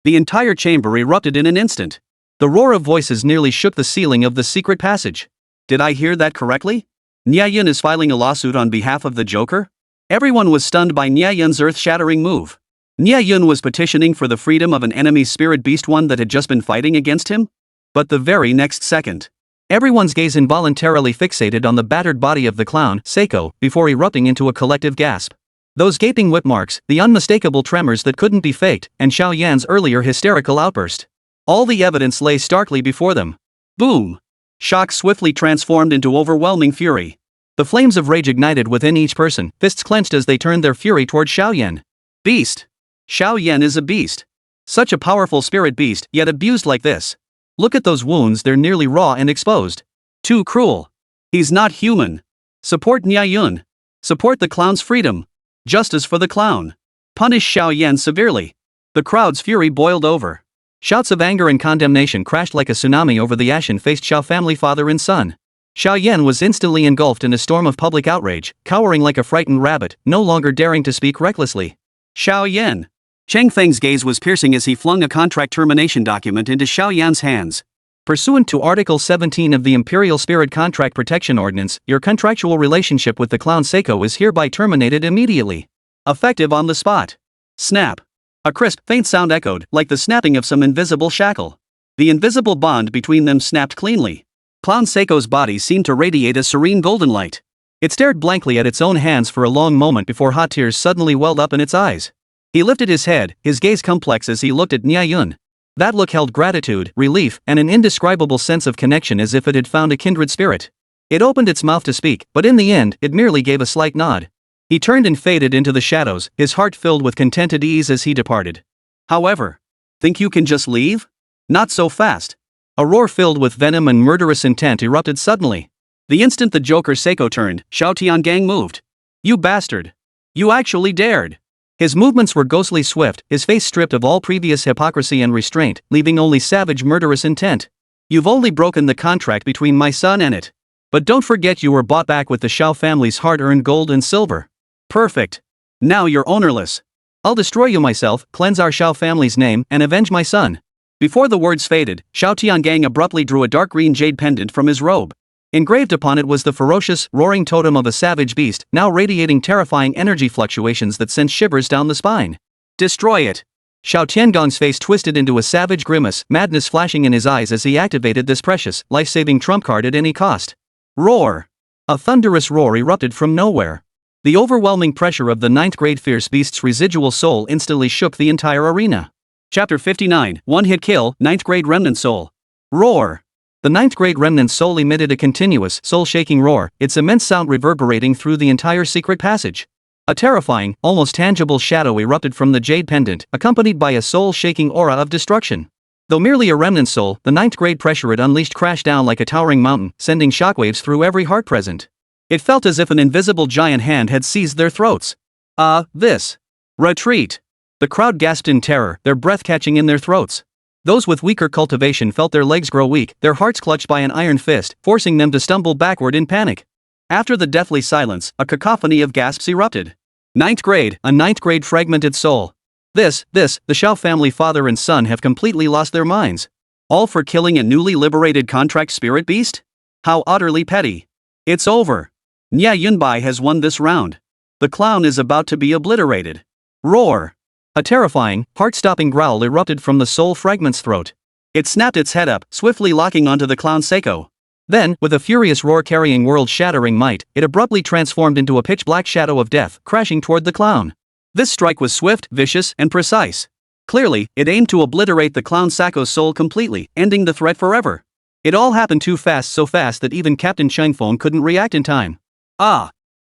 The entire chamber erupted in an instant. The roar of voices nearly shook the ceiling of the secret passage. Did I hear that correctly? Nie Yun is filing a lawsuit on behalf of the Joker? Everyone was stunned by Nie Yun's earth-shattering move. Nie Yun was petitioning for the freedom of an enemy's spirit beast, one that had just been fighting against him? But the very next second, everyone's gaze involuntarily fixated on the battered body of the clown, Seiko, before erupting into a collective gasp. Those gaping whip marks, the unmistakable tremors that couldn't be faked, and Xiao Yan's earlier hysterical outburst. All the evidence lay starkly before them. Boom! Shock swiftly transformed into overwhelming fury. The flames of rage ignited within each person, fists clenched as they turned their fury toward Xiao Yan. Beast! Xiao Yan is a beast. Such a powerful spirit beast, yet abused like this. Look at those wounds, they're nearly raw and exposed. Too cruel. He's not human. Support Nie Yun. Support the clown's freedom. Justice for the clown. Punish Xiao Yan severely. The crowd's fury boiled over. Shouts of anger and condemnation crashed like a tsunami over the ashen-faced Xiao family father and son. Xiao Yan was instantly engulfed in a storm of public outrage, cowering like a frightened rabbit, no longer daring to speak recklessly. Xiao Yan. Cheng Feng's gaze was piercing as he flung a contract termination document into Xiao Yan's hands. Pursuant to Article 17 of the Imperial Spirit Contract Protection Ordinance, your contractual relationship with the clown Seiko is hereby terminated immediately. Effective on the spot. Snap. A crisp, faint sound echoed, like the snapping of some invisible shackle. The invisible bond between them snapped cleanly. Clown Seiko's body seemed to radiate a serene golden light. It stared blankly at its own hands for a long moment before hot tears suddenly welled up in its eyes. He lifted his head, his gaze complex as he looked at Nie Yun. That look held gratitude, relief, and an indescribable sense of connection as if it had found a kindred spirit. It opened its mouth to speak, but in the end, it merely gave a slight nod. He turned and faded into the shadows, his heart filled with contented ease as he departed. However, think you can just leave? Not so fast. A roar filled with venom and murderous intent erupted suddenly. The instant the Joker Seiko turned, Xiao Tiangang moved. You bastard! You actually dared! His movements were ghostly swift, his face stripped of all previous hypocrisy and restraint, leaving only savage murderous intent. You've only broken the contract between my son and it. But don't forget you were bought back with the Xiao family's hard-earned gold and silver. Perfect. Now you're ownerless. I'll destroy you myself, cleanse our Xiao family's name, and avenge my son. Before the words faded, Xiao Tiangang abruptly drew a dark green jade pendant from his robe. Engraved upon it was the ferocious, roaring totem of a savage beast, now radiating terrifying energy fluctuations that sent shivers down the spine. Destroy it. Xiao Tiangong's face twisted into a savage grimace, madness flashing in his eyes as he activated this precious, life-saving trump card at any cost. Roar! A thunderous roar erupted from nowhere. The overwhelming pressure of the ninth-grade fierce beast's residual soul instantly shook the entire arena. Chapter 59, One-Hit Kill, Ninth-Grade Remnant Soul. Roar! The ninth-grade remnant soul emitted a continuous, soul-shaking roar, its immense sound reverberating through the entire secret passage. A terrifying, almost tangible shadow erupted from the jade pendant, accompanied by a soul-shaking aura of destruction. Though merely a remnant soul, the ninth-grade pressure it unleashed crashed down like a towering mountain, sending shockwaves through every heart present. It felt as if an invisible giant hand had seized their throats. This. Retreat. The crowd gasped in terror, their breath catching in their throats. Those with weaker cultivation felt their legs grow weak, their hearts clutched by an iron fist, forcing them to stumble backward in panic. After the deathly silence, a cacophony of gasps erupted. Ninth grade, a ninth-grade fragmented soul. The Xiao family father and son have completely lost their minds. All for killing a newly liberated contract spirit beast? How utterly petty. It's over. Nie Yun has won this round. The clown is about to be obliterated. Roar! A terrifying, heart-stopping growl erupted from the soul fragment's throat. It snapped its head up, swiftly locking onto the clown Seiko. Then, with a furious roar carrying world-shattering might, it abruptly transformed into a pitch-black shadow of death, crashing toward the clown. This strike was swift, vicious, and precise. Clearly, it aimed to obliterate the clown Seiko's soul completely, ending the threat forever. It all happened too fast, so fast that even Captain Changfeng couldn't react in time.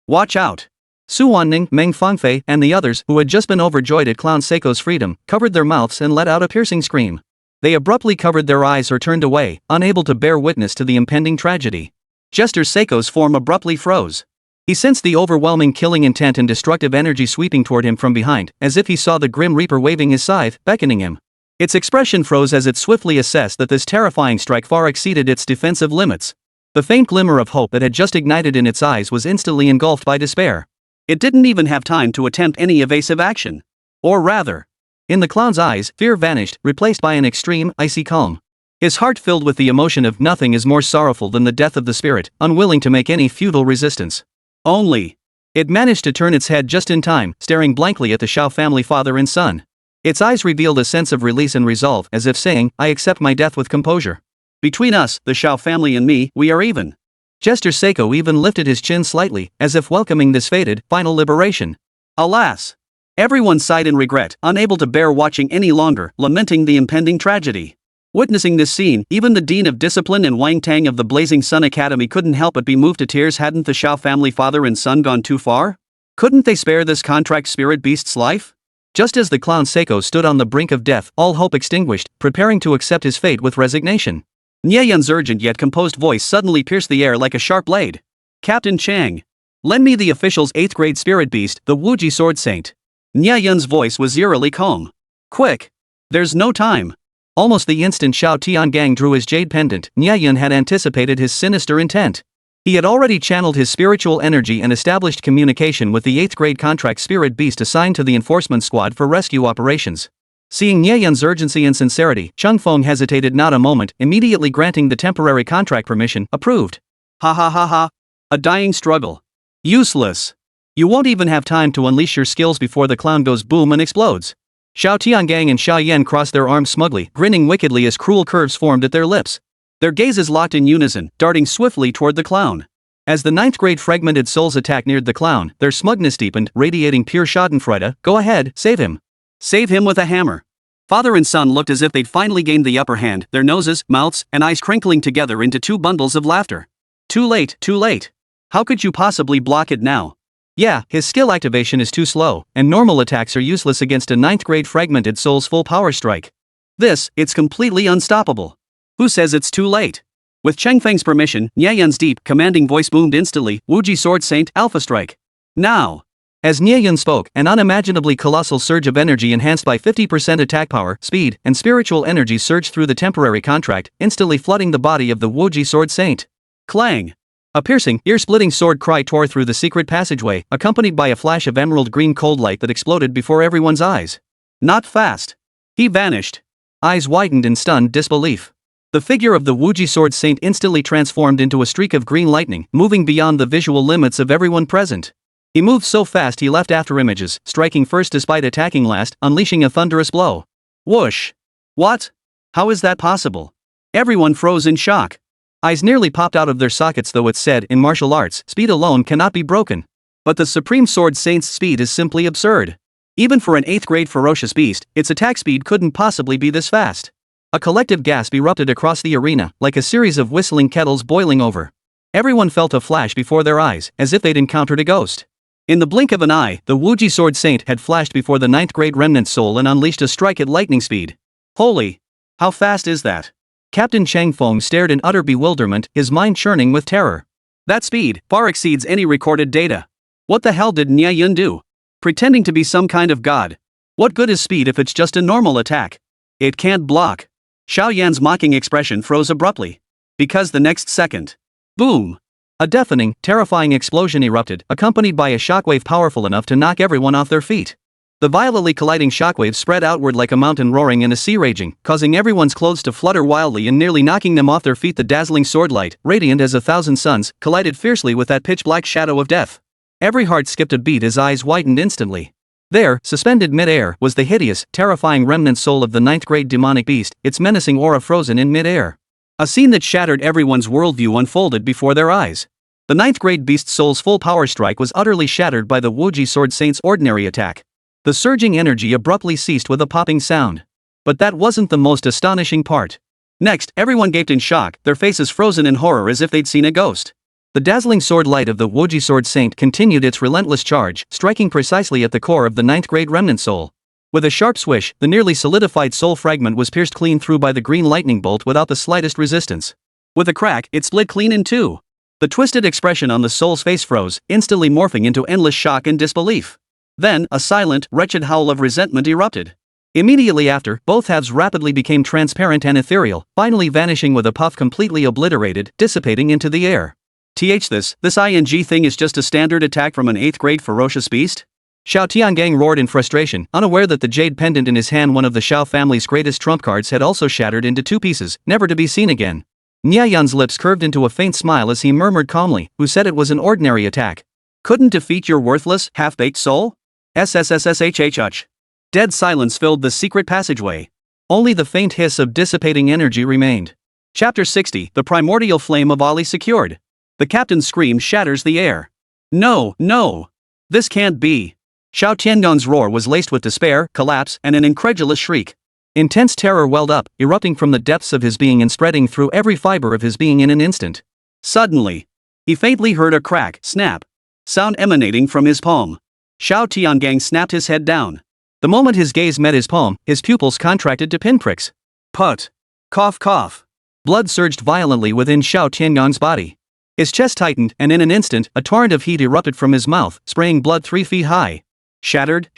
Watch out! Su Wanning, Meng Fangfei, and the others, who had just been overjoyed at Clown Seiko's freedom, covered their mouths and let out a piercing scream. They abruptly covered their eyes or turned away, unable to bear witness to the impending tragedy. Jester Seiko's form abruptly froze. He sensed the overwhelming killing intent and destructive energy sweeping toward him from behind, as if he saw the Grim Reaper waving his scythe, beckoning him. Its expression froze as it swiftly assessed that this terrifying strike far exceeded its defensive limits. The faint glimmer of hope that had just ignited in its eyes was instantly engulfed by despair. It didn't even have time to attempt any evasive action. Or rather, in the clown's eyes, fear vanished, replaced by an extreme, icy calm. His heart filled with the emotion of nothing is more sorrowful than the death of the spirit, unwilling to make any futile resistance. Only. It managed to turn its head just in time, staring blankly at the Xiao family father and son. Its eyes revealed a sense of release and resolve, as if saying, I accept my death with composure. Between us, the Xiao family and me, we are even. Jester Seiko even lifted his chin slightly, as if welcoming this fated, final liberation. Alas! Everyone sighed in regret, unable to bear watching any longer, lamenting the impending tragedy. Witnessing this scene, even the Dean of Discipline and Wang Tang of the Blazing Sun Academy couldn't help but be moved to tears. Hadn't the Xiao family father and son gone too far? Couldn't they spare this contract spirit beast's life? Just as the clown Seiko stood on the brink of death, all hope extinguished, preparing to accept his fate with resignation, Nie Yun's urgent yet composed voice suddenly pierced the air like a sharp blade. Captain Chang. Lend me the official's 8th grade spirit beast, the Wuji Sword Saint. Nie Yun's voice was eerily calm. Quick! There's no time! Almost the instant Xiao Tiangang drew his jade pendant, Nie Yun had anticipated his sinister intent. He had already channeled his spiritual energy and established communication with the 8th grade contract spirit beast assigned to the enforcement squad for rescue operations. Seeing Nie Yun's urgency and sincerity, Chung Feng hesitated not a moment, immediately granting the temporary contract permission, approved. Ha ha ha ha. A dying struggle. Useless. You won't even have time to unleash your skills before the clown goes boom and explodes. Xiao Tiangang and Xiao Yan crossed their arms smugly, grinning wickedly as cruel curves formed at their lips. Their gazes locked in unison, darting swiftly toward the clown. As the 9th grade fragmented souls attack neared the clown, their smugness deepened, radiating pure schadenfreude. Go ahead, save him. Save him with a hammer. Father and son looked as if they'd finally gained the upper hand, their noses, mouths, and eyes crinkling together into 2 bundles of laughter. Too late, too late. How could you possibly block it now? Yeah, his skill activation is too slow, and normal attacks are useless against a 9th grade fragmented soul's full power strike. It's completely unstoppable. Who says it's too late? With Cheng Feng's permission, Nie Yun's deep, commanding voice boomed instantly, Wuji Sword Saint, Alpha Strike. Now! As Nie Yun spoke, an unimaginably colossal surge of energy enhanced by 50% attack power, speed, and spiritual energy surged through the temporary contract, instantly flooding the body of the Wuji Sword Saint. Clang! A piercing, ear-splitting sword cry tore through the secret passageway, accompanied by a flash of emerald green cold light that exploded before everyone's eyes. Not fast. He vanished. Eyes widened in stunned disbelief. The figure of the Wuji Sword Saint instantly transformed into a streak of green lightning, moving beyond the visual limits of everyone present. He moved so fast he left afterimages, striking first despite attacking last, unleashing a thunderous blow. Whoosh! What? How is that possible? Everyone froze in shock. Eyes nearly popped out of their sockets, though it's said, in martial arts, speed alone cannot be broken. But the Supreme Sword Saint's speed is simply absurd. Even for an 8th grade ferocious beast, its attack speed couldn't possibly be this fast. A collective gasp erupted across the arena, like a series of whistling kettles boiling over. Everyone felt a flash before their eyes, as if they'd encountered a ghost. In the blink of an eye, the Wuji Sword Saint had flashed before the 9th grade remnant soul and unleashed a strike at lightning speed. Holy! How fast is that? Captain Chang Feng stared in utter bewilderment, his mind churning with terror. That speed far exceeds any recorded data. What the hell did Nie Yun do? Pretending to be some kind of god. What good is speed if it's just a normal attack? It can't block. Xiao Yan's mocking expression froze abruptly. Because the next second. Boom! A deafening, terrifying explosion erupted, accompanied by a shockwave powerful enough to knock everyone off their feet. The violently colliding shockwaves spread outward like a mountain roaring and a sea raging, causing everyone's clothes to flutter wildly and nearly knocking them off their feet. The dazzling swordlight, radiant as 1,000 suns, collided fiercely with that pitch-black shadow of death. Every heart skipped a beat as eyes widened instantly. There, suspended mid-air, was the hideous, terrifying remnant soul of the 9th grade demonic beast, its menacing aura frozen in mid-air. A scene that shattered everyone's worldview unfolded before their eyes. The 9th grade beast soul's full power strike was utterly shattered by the Wuji Sword Saint's ordinary attack. The surging energy abruptly ceased with a popping sound. But that wasn't the most astonishing part. Next, everyone gaped in shock, their faces frozen in horror as if they'd seen a ghost. The dazzling sword light of the Wuji Sword Saint continued its relentless charge, striking precisely at the core of the 9th grade remnant soul. With a sharp swish, the nearly solidified soul fragment was pierced clean through by the green lightning bolt without the slightest resistance. With a crack, it split clean in two. The twisted expression on the soul's face froze, instantly morphing into endless shock and disbelief. Then, a silent, wretched howl of resentment erupted. Immediately after, both halves rapidly became transparent and ethereal, finally vanishing with a puff completely obliterated, dissipating into the air. This ing thing is just a standard attack from an 8th grade ferocious beast? Xiao Tiangang roared in frustration, unaware that the jade pendant in his hand, one of the Xiao family's greatest trump cards, had also shattered into 2 pieces, never to be seen again. Nie Yun's lips curved into a faint smile as he murmured calmly, "Who said it was an ordinary attack? Couldn't defeat your worthless, half-baked soul?" SSSSHH. Dead silence filled the secret passageway. Only the faint hiss of dissipating energy remained. Chapter 60, The Primordial Flame of Ahri secured. The captain's scream shatters the air. No, no! This can't be! Xiao Tiangong's roar was laced with despair, collapse, and an incredulous shriek. Intense terror welled up, erupting from the depths of his being and spreading through every fiber of his being in an instant. Suddenly, he faintly heard a crack, snap, sound emanating from his palm. Xiao Tiangang snapped his head down. The moment his gaze met his palm, his pupils contracted to pinpricks. Put! Cough cough! Blood surged violently within Xiao Tiangong's body. His chest tightened, and in an instant, a torrent of heat erupted from his mouth, spraying blood 3 feet high. Shattered?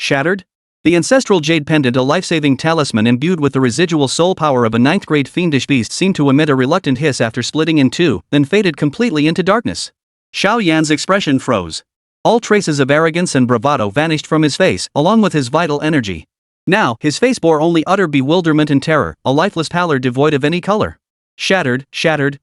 The ancestral jade pendant, a life-saving talisman imbued with the residual soul power of a ninth-grade fiendish beast, seemed to emit a reluctant hiss after splitting in two, then faded completely into darkness. Xiao Yan's expression froze. All traces of arrogance and bravado vanished from his face, along with his vital energy. Now, his face bore only utter bewilderment and terror, a lifeless pallor devoid of any color. Shattered,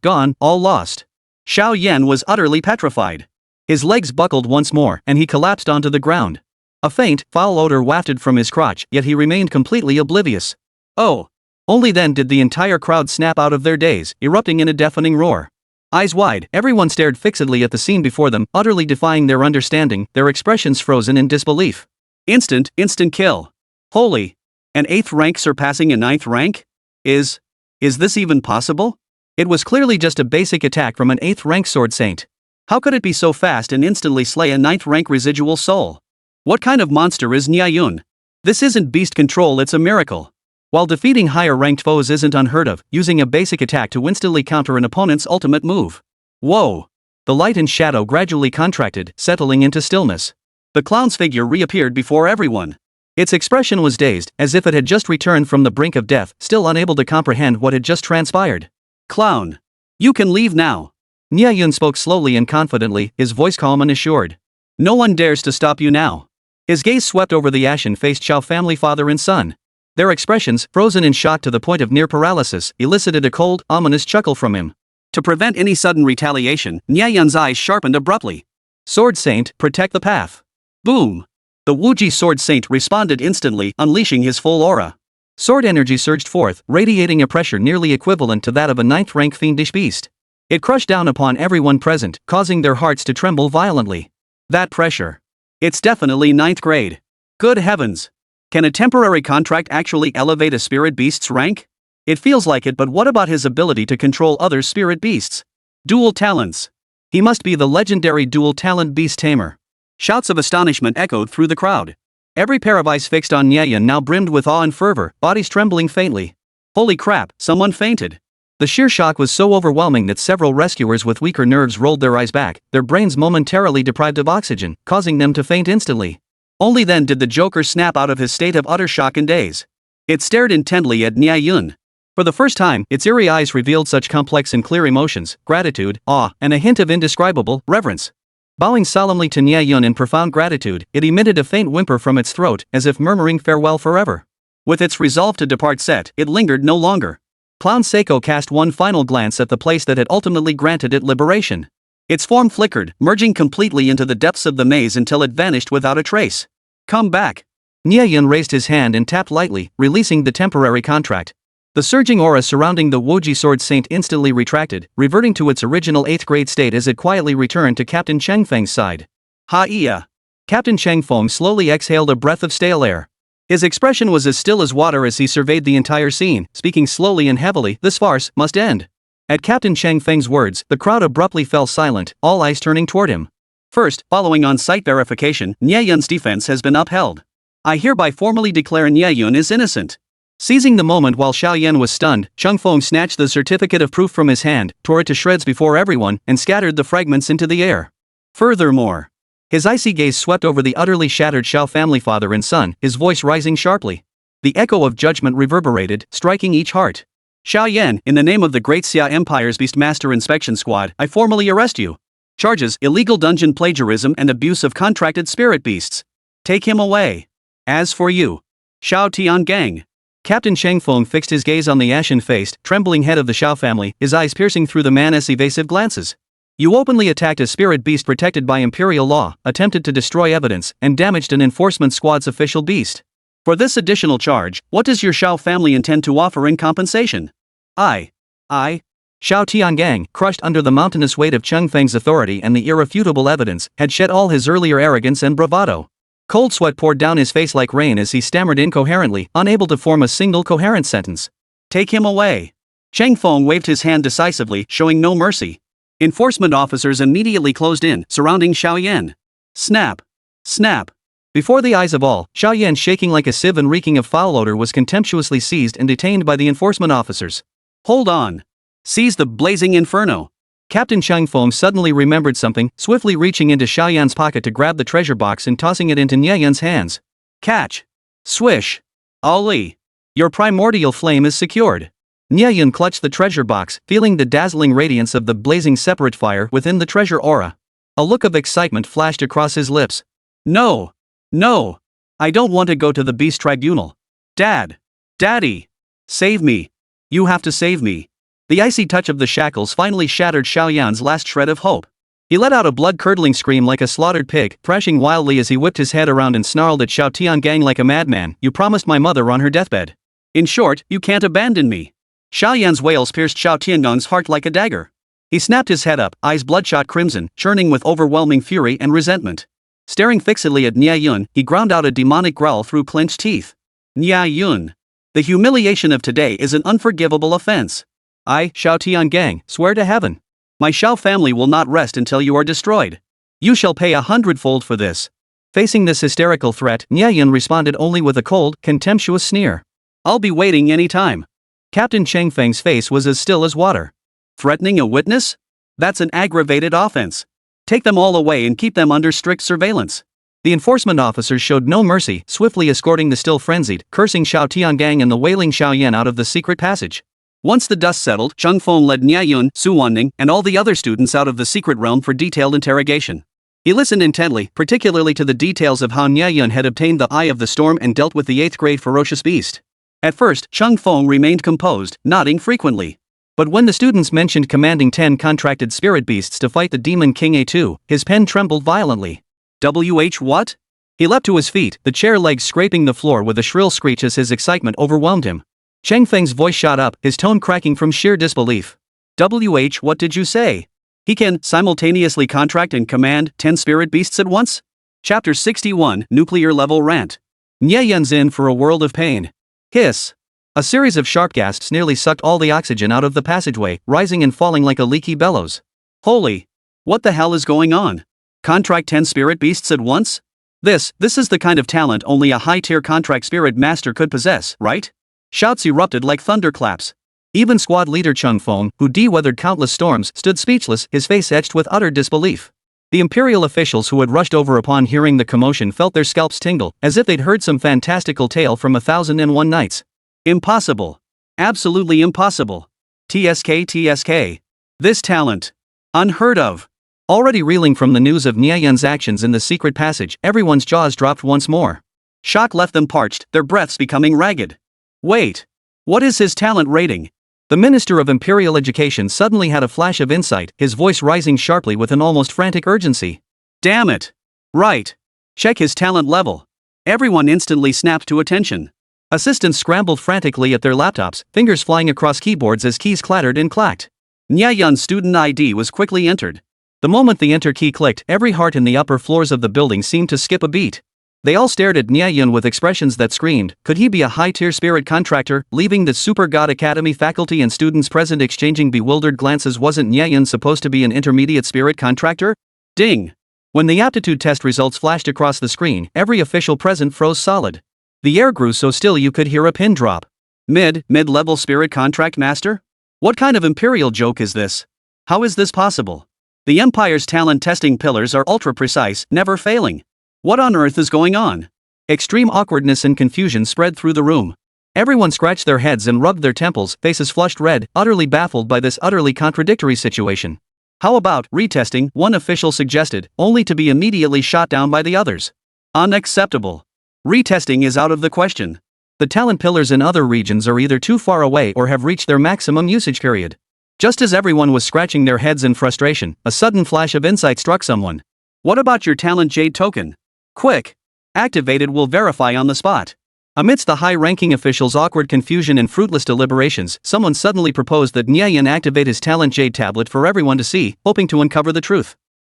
gone, all lost. Xiao Yan was utterly petrified. His legs buckled once more, and he collapsed onto the ground. A faint, foul odor wafted from his crotch, yet he remained completely oblivious. Oh! Only then did the entire crowd snap out of their daze, erupting in a deafening roar. Eyes wide, everyone stared fixedly at the scene before them, utterly defying their understanding, their expressions frozen in disbelief. Instant kill. Holy! An 8th rank surpassing a 9th rank? Is this even possible? It was clearly just a basic attack from an 8th rank sword saint. How could it be so fast and instantly slay a 9th rank residual soul? What kind of monster is Nie Yun? This isn't beast control, it's a miracle. While defeating higher ranked foes isn't unheard of, using a basic attack to instantly counter an opponent's ultimate move. Whoa! The light and shadow gradually contracted, settling into stillness. The clown's figure reappeared before everyone. Its expression was dazed, as if it had just returned from the brink of death, still unable to comprehend what had just transpired. Clown! You can leave now. Nie Yun spoke slowly and confidently, his voice calm and assured. No one dares to stop you now. His gaze swept over the ashen-faced Xiao family father and son. Their expressions, frozen in shock to the point of near paralysis, elicited a cold, ominous chuckle from him. To prevent any sudden retaliation, Nie Yun's eyes sharpened abruptly. Sword Saint, protect the path. Boom! The Wuji Sword Saint responded instantly, unleashing his full aura. Sword energy surged forth, radiating a pressure nearly equivalent to that of a 9th rank fiendish beast. It crushed down upon everyone present, causing their hearts to tremble violently. That pressure. It's definitely 9th grade. Good heavens! Can a temporary contract actually elevate a spirit beast's rank? It feels like it, but what about his ability to control other spirit beasts? Dual talents. He must be the legendary dual talent beast tamer. Shouts of astonishment echoed through the crowd. Every pair of eyes fixed on Nie Yun now brimmed with awe and fervor, bodies trembling faintly. Holy crap, someone fainted. The sheer shock was so overwhelming that several rescuers with weaker nerves rolled their eyes back, their brains momentarily deprived of oxygen, causing them to faint instantly. Only then did the Joker snap out of his state of utter shock and daze. It stared intently at Nie Yun. For the first time, its eerie eyes revealed such complex and clear emotions, gratitude, awe, and a hint of indescribable reverence. Bowing solemnly to Nie Yun in profound gratitude, it emitted a faint whimper from its throat, as if murmuring farewell forever. With its resolve to depart set, it lingered no longer. Clown Seiko cast one final glance at the place that had ultimately granted it liberation. Its form flickered, merging completely into the depths of the maze until it vanished without a trace. Come back. Nie Yun raised his hand and tapped lightly, releasing the temporary contract. The surging aura surrounding the Wuji Sword Saint instantly retracted, reverting to its original 8th grade state as it quietly returned to Captain Chengfeng's side. Ha-iya! Captain Chengfeng slowly exhaled a breath of stale air. His expression was as still as water as he surveyed the entire scene, speaking slowly and heavily, this farce must end. At Captain Chengfeng's words, the crowd abruptly fell silent, all eyes turning toward him. First, following on-site verification, Nie Yun's defense has been upheld. I hereby formally declare Nie Yun is innocent. Seizing the moment while Xiao Yan was stunned, Chengfeng snatched the certificate of proof from his hand, tore it to shreds before everyone, and scattered the fragments into the air. Furthermore, his icy gaze swept over the utterly shattered Xiao family father and son, his voice rising sharply. The echo of judgment reverberated, striking each heart. Xiao Yan, in the name of the Great Xia Empire's Beastmaster Inspection Squad, I formally arrest you. Charges: illegal dungeon plagiarism and abuse of contracted spirit beasts. Take him away. As for you, Xiao Tiangang. Captain Chengfeng fixed his gaze on the ashen-faced, trembling head of the Xiao family, his eyes piercing through the man's evasive glances. You openly attacked a spirit beast protected by imperial law, attempted to destroy evidence, and damaged an enforcement squad's official beast. For this additional charge, what does your Xiao family intend to offer in compensation? I. Xiao Tiangang, crushed under the mountainous weight of Chengfeng's authority and the irrefutable evidence, had shed all his earlier arrogance and bravado. Cold sweat poured down his face like rain as he stammered incoherently, unable to form a single coherent sentence. Take him away. Chengfeng waved his hand decisively, showing no mercy. Enforcement officers immediately closed in, surrounding Xiao Yan. Snap. Snap. Before the eyes of all, Xiao Yan, shaking like a sieve and reeking of foul odor, was contemptuously seized and detained by the enforcement officers. Hold on. Seize the blazing inferno. Captain Chengfeng suddenly remembered something, swiftly reaching into Xiao Yan's pocket to grab the treasure box and tossing it into Nie Yun's hands. Catch. Swish. Ali. Your primordial flame is secured. Nie Yun clutched the treasure box, feeling the dazzling radiance of the blazing separate fire within the treasure aura. A look of excitement flashed across his lips. No. No. I don't want to go to the beast tribunal. Dad. Daddy. Save me. You have to save me. The icy touch of the shackles finally shattered Xiaoyan's last shred of hope. He let out a blood-curdling scream like a slaughtered pig, thrashing wildly as he whipped his head around and snarled at Xiao Tiangang like a madman. You promised my mother on her deathbed. In short, you can't abandon me. Xiaoyan's wails pierced Xiao Tiangong's heart like a dagger. He snapped his head up, eyes bloodshot crimson, churning with overwhelming fury and resentment. Staring fixedly at Nie Yun, he ground out a demonic growl through clenched teeth. Nie Yun. The humiliation of today is an unforgivable offense. I, Xiao Tiangang, swear to heaven. My Xiao family will not rest until you are destroyed. You shall pay 100-fold for this. Facing this hysterical threat, Nie Yun responded only with a cold, contemptuous sneer. I'll be waiting any time. Captain Cheng Feng's face was as still as water. Threatening a witness? That's an aggravated offense. Take them all away and keep them under strict surveillance. The enforcement officers showed no mercy, swiftly escorting the still frenzied, cursing Xiao Tiangang and the wailing Xiao Yan out of the secret passage. Once the dust settled, Cheng Feng led Nie Yun, Su Wanning, and all the other students out of the secret realm for detailed interrogation. He listened intently, particularly to the details of how Nie Yun had obtained the Eye of the Storm and dealt with the 8th-grade ferocious beast. At first, Cheng Feng remained composed, nodding frequently. But when the students mentioned commanding 10 contracted spirit beasts to fight the Demon King A2, his pen trembled violently. What? He leapt to his feet, the chair legs scraping the floor with a shrill screech as his excitement overwhelmed him. Cheng Feng's voice shot up, his tone cracking from sheer disbelief. What did you say? He can simultaneously contract and command 10 spirit beasts at once? Chapter 61, Nuclear Level Rant. Nie Yun's in for a world of pain. Hiss. A series of sharp gasps nearly sucked all the oxygen out of the passageway, rising and falling like a leaky bellows. Holy. What the hell is going on? Contract 10 spirit beasts at once? This is the kind of talent only a high-tier contract spirit master could possess, right? Shouts erupted like thunderclaps. Even squad leader Cheng Feng, who de-weathered countless storms, stood speechless, his face etched with utter disbelief. The imperial officials who had rushed over upon hearing the commotion felt their scalps tingle, as if they'd heard some fantastical tale from 1001 Nights. Impossible. Absolutely impossible. TSK. This talent. Unheard of. Already reeling from the news of Nie Yun's actions in the secret passage, everyone's jaws dropped once more. Shock left them parched, their breaths becoming ragged. Wait. What is his talent rating? The Minister of Imperial Education suddenly had a flash of insight, his voice rising sharply with an almost frantic urgency. Damn it. Right. Check his talent level. Everyone instantly snapped to attention. Assistants scrambled frantically at their laptops, fingers flying across keyboards as keys clattered and clacked. Nie Yun's student ID was quickly entered. The moment the enter key clicked, every heart in the upper floors of the building seemed to skip a beat. They all stared at Nie Yun with expressions that screamed, could he be a high-tier spirit contractor? Leaving the Super God Academy faculty and students present exchanging bewildered glances. Wasn't Nie Yun supposed to be an intermediate spirit contractor? Ding! When the aptitude test results flashed across the screen, every official present froze solid. The air grew so still you could hear a pin drop. Mid-level spirit contract master? What kind of imperial joke is this? How is this possible? The Empire's talent testing pillars are ultra-precise, never failing. What on earth is going on? Extreme awkwardness and confusion spread through the room. Everyone scratched their heads and rubbed their temples, faces flushed red, utterly baffled by this utterly contradictory situation. How about retesting? One official suggested, only to be immediately shot down by the others. Unacceptable. Retesting is out of the question. The talent pillars in other regions are either too far away or have reached their maximum usage period. Just as everyone was scratching their heads in frustration, a sudden flash of insight struck someone. What about your talent Jade token? Quick! Activated will verify on the spot. Amidst the high-ranking officials' awkward confusion and fruitless deliberations, someone suddenly proposed that Nie Yun activate his talent Jade tablet for everyone to see, hoping to uncover the truth.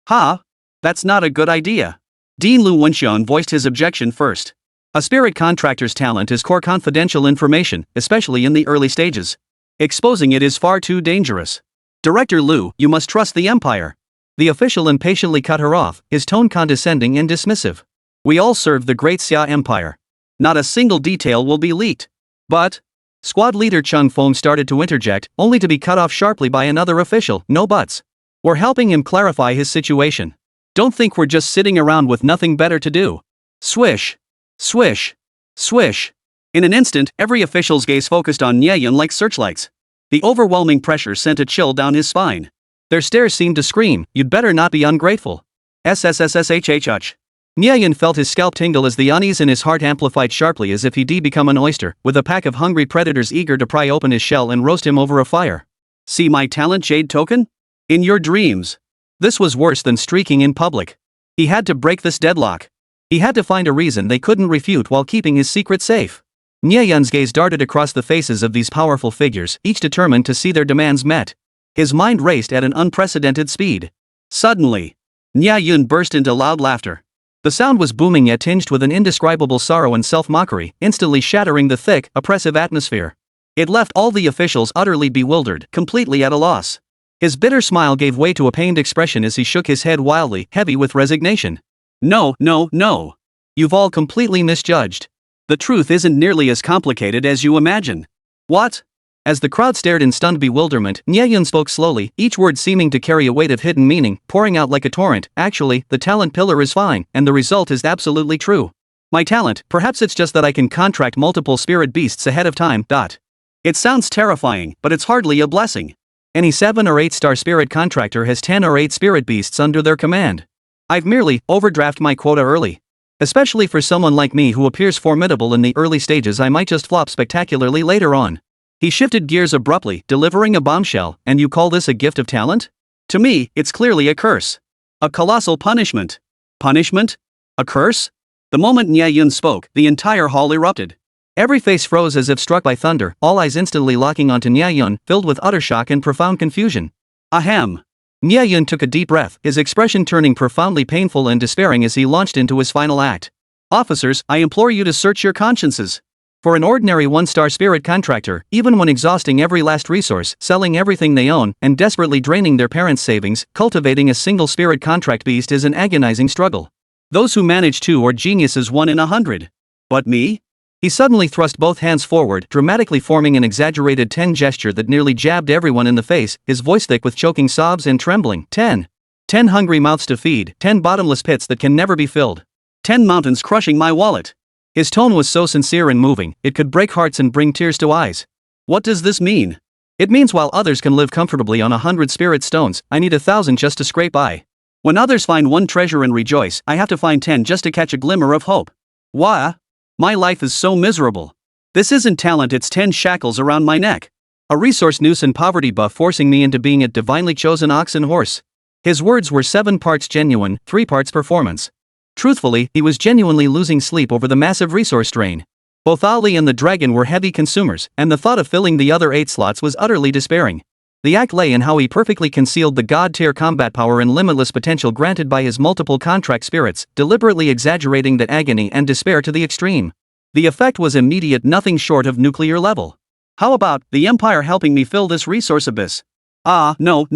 That's not a good idea. Dean Lu Wenxian voiced his objection first. A spirit contractor's talent is core confidential information, especially in the early stages. Exposing it is far too dangerous. Director Lu, you must trust the Empire. The official impatiently cut her off, his tone condescending and dismissive. We all serve the Great Xia Empire. Not a single detail will be leaked. But, squad leader Cheng Feng started to interject, only to be cut off sharply by another official. No buts. We're helping him clarify his situation. Don't think we're just sitting around with nothing better to do. Swish. Swish. Swish. In an instant, every official's gaze focused on Nie Yun like searchlights. The overwhelming pressure sent a chill down his spine. Their stares seemed to scream, "You'd better not be ungrateful." SSSSHHH. Nie Yun felt his scalp tingle as the unease in his heart amplified sharply as if he'd become an oyster, with a pack of hungry predators eager to pry open his shell and roast him over a fire. See my talent, Jade Token? In your dreams. This was worse than streaking in public. He had to break this deadlock. He had to find a reason they couldn't refute while keeping his secret safe. Nie Yun's gaze darted across the faces of these powerful figures, each determined to see their demands met. His mind raced at an unprecedented speed. Suddenly, Nie Yun burst into loud laughter. The sound was booming yet tinged with an indescribable sorrow and self-mockery, instantly shattering the thick, oppressive atmosphere. It left all the officials utterly bewildered, completely at a loss. His bitter smile gave way to a pained expression as he shook his head wildly, heavy with resignation. No, no, no. You've all completely misjudged. The truth isn't nearly as complicated as you imagine. What? As the crowd stared in stunned bewilderment, Nie Yun spoke slowly, each word seeming to carry a weight of hidden meaning, pouring out like a torrent. Actually, the talent pillar is fine, and the result is absolutely true. My talent, perhaps it's just that I can contract multiple spirit beasts ahead of time. It sounds terrifying, but it's hardly a blessing. Any 7 or 8 star spirit contractor has 10 or 8 spirit beasts under their command. I've merely overdrafted my quota early. Especially for someone like me who appears formidable in the early stages, I might just flop spectacularly later on. He shifted gears abruptly, delivering a bombshell. And you call this a gift of talent? To me, it's clearly a curse. A colossal punishment. Punishment? A curse? The moment Nie Yun spoke, the entire hall erupted. Every face froze as if struck by thunder, all eyes instantly locking onto Nie Yun, filled with utter shock and profound confusion. Ahem. Nie Yun took a deep breath, his expression turning profoundly painful and despairing as he launched into his final act. Officers, I implore you to search your consciences. For an ordinary 1-star spirit contractor, even when exhausting every last resource, selling everything they own, and desperately draining their parents' savings, cultivating a single spirit contract beast is an agonizing struggle. Those who manage 2 are geniuses 1 in 100. But me? He suddenly thrust both hands forward, dramatically forming an exaggerated 10 gesture that nearly jabbed everyone in the face, his voice thick with choking sobs and trembling. 10. 10 hungry mouths to feed, 10 bottomless pits that can never be filled. 10 mountains crushing my wallet. His tone was so sincere and moving, it could break hearts and bring tears to eyes. What does this mean? It means while others can live comfortably on 100 spirit stones, I need 1,000 just to scrape by. When others find 1 treasure and rejoice, I have to find 10 just to catch a glimmer of hope. Why? My life is so miserable. This isn't talent, it's 10 shackles around my neck. A resource noose and poverty buff forcing me into being a divinely chosen ox and horse. His words were 7 parts genuine, 3 parts performance. Truthfully, he was genuinely losing sleep over the massive resource drain. Both Ahri and the dragon were heavy consumers, and the thought of filling the other 8 slots was utterly despairing. The act lay in how he perfectly concealed the god-tier combat power and limitless potential granted by his multiple contract spirits, deliberately exaggerating the agony and despair to the extreme. The effect was immediate, nothing short of nuclear level. How about the Empire helping me fill this resource abyss? No.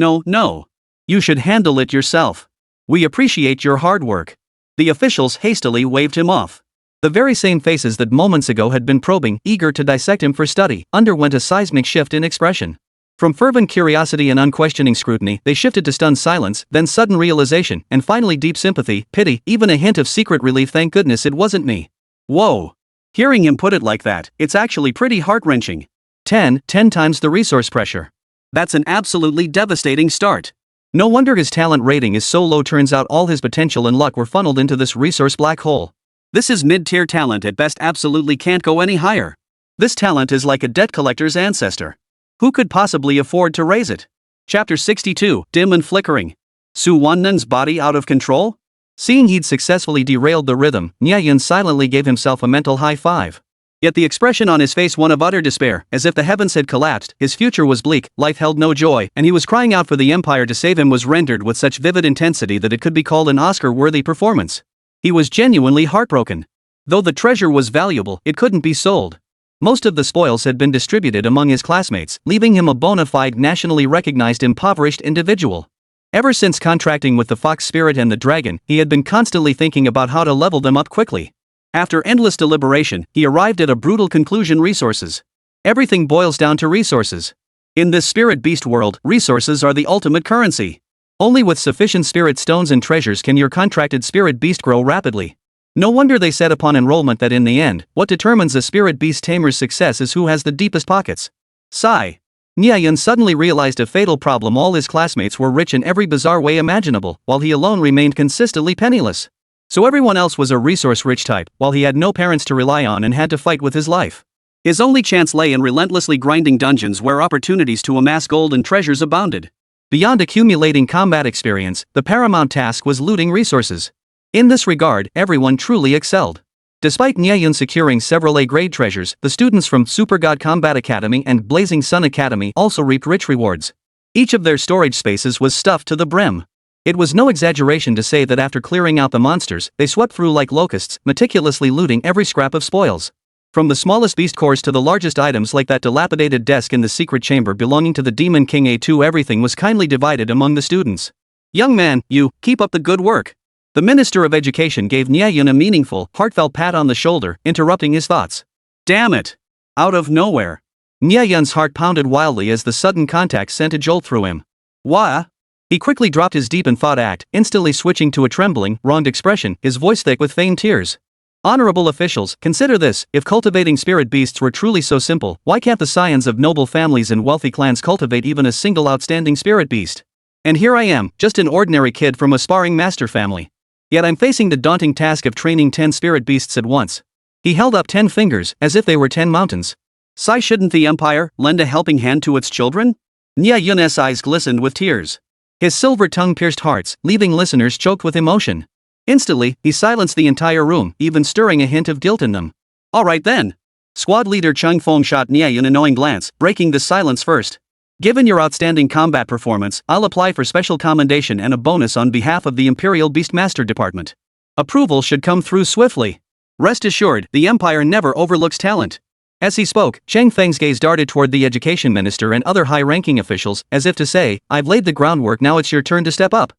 You should handle it yourself. We appreciate your hard work. The officials hastily waved him off. The very same faces that moments ago had been probing, eager to dissect him for study, underwent a seismic shift in expression. From fervent curiosity and unquestioning scrutiny, they shifted to stunned silence, then sudden realization, and finally deep sympathy, pity, even a hint of secret relief. Thank goodness it wasn't me. Whoa. Hearing him put it like that, it's actually pretty heart-wrenching. 10 times the resource pressure. That's an absolutely devastating start. No wonder his talent rating is so low. Turns out all his potential and luck were funneled into this resource black hole. This is mid-tier talent at best, absolutely can't go any higher. This talent is like a debt collector's ancestor. Who could possibly afford to raise it? Chapter 62, Dim and Flickering. Su Wannen's body out of control? Seeing he'd successfully derailed the rhythm, Nie Yun silently gave himself a mental high five. Yet the expression on his face one of utter despair, as if the heavens had collapsed, his future was bleak, life held no joy, and he was crying out for the Empire to save him was rendered with such vivid intensity that it could be called an Oscar-worthy performance. He was genuinely heartbroken. Though the treasure was valuable, it couldn't be sold. Most of the spoils had been distributed among his classmates, leaving him a bona fide nationally recognized impoverished individual. Ever since contracting with the fox spirit and the dragon, he had been constantly thinking about how to level them up quickly. After endless deliberation, he arrived at a brutal conclusion: resources. Everything boils down to resources. In this spirit beast world, resources are the ultimate currency. Only with sufficient spirit stones and treasures can your contracted spirit beast grow rapidly. No wonder they said upon enrollment that in the end, what determines a spirit beast tamer's success is who has the deepest pockets. Sigh. Nie Yun suddenly realized a fatal problem: all his classmates were rich in every bizarre way imaginable, while he alone remained consistently penniless. So everyone else was a resource-rich type, while he had no parents to rely on and had to fight with his life. His only chance lay in relentlessly grinding dungeons where opportunities to amass gold and treasures abounded. Beyond accumulating combat experience, the paramount task was looting resources. In this regard, everyone truly excelled. Despite Nie Yun securing several A-grade treasures, the students from Super God Combat Academy and Blazing Sun Academy also reaped rich rewards. Each of their storage spaces was stuffed to the brim. It was no exaggeration to say that after clearing out the monsters, they swept through like locusts, meticulously looting every scrap of spoils. From the smallest beast cores to the largest items like that dilapidated desk in the secret chamber belonging to the Demon King A2, everything was kindly divided among the students. Young man, you, keep up the good work. The Minister of Education gave Nie Yun a meaningful, heartfelt pat on the shoulder, interrupting his thoughts. Damn it! Out of nowhere. Nie Yun's heart pounded wildly as the sudden contact sent a jolt through him. Wha? He quickly dropped his deep in thought act, instantly switching to a trembling, wronged expression, his voice thick with feigned tears. Honorable officials, consider this: if cultivating spirit beasts were truly so simple, why can't the scions of noble families and wealthy clans cultivate even a single outstanding spirit beast? And here I am, just an ordinary kid from a sparring master family. Yet I'm facing the daunting task of training 10 spirit beasts at once. He held up 10 fingers, as if they were 10 mountains. Sigh, shouldn't the Empire lend a helping hand to its children? Nie Yun's eyes glistened with tears. His silver tongue pierced hearts, leaving listeners choked with emotion. Instantly, he silenced the entire room, even stirring a hint of guilt in them. Alright then. Squad leader Chung Fong shot Nie Yun an annoying glance, breaking the silence first. Given your outstanding combat performance, I'll apply for special commendation and a bonus on behalf of the Imperial Beastmaster Department. Approval should come through swiftly. Rest assured, the Empire never overlooks talent. As he spoke, Cheng Feng's gaze darted toward the Education Minister and other high-ranking officials, as if to say, I've laid the groundwork, now it's your turn to step up.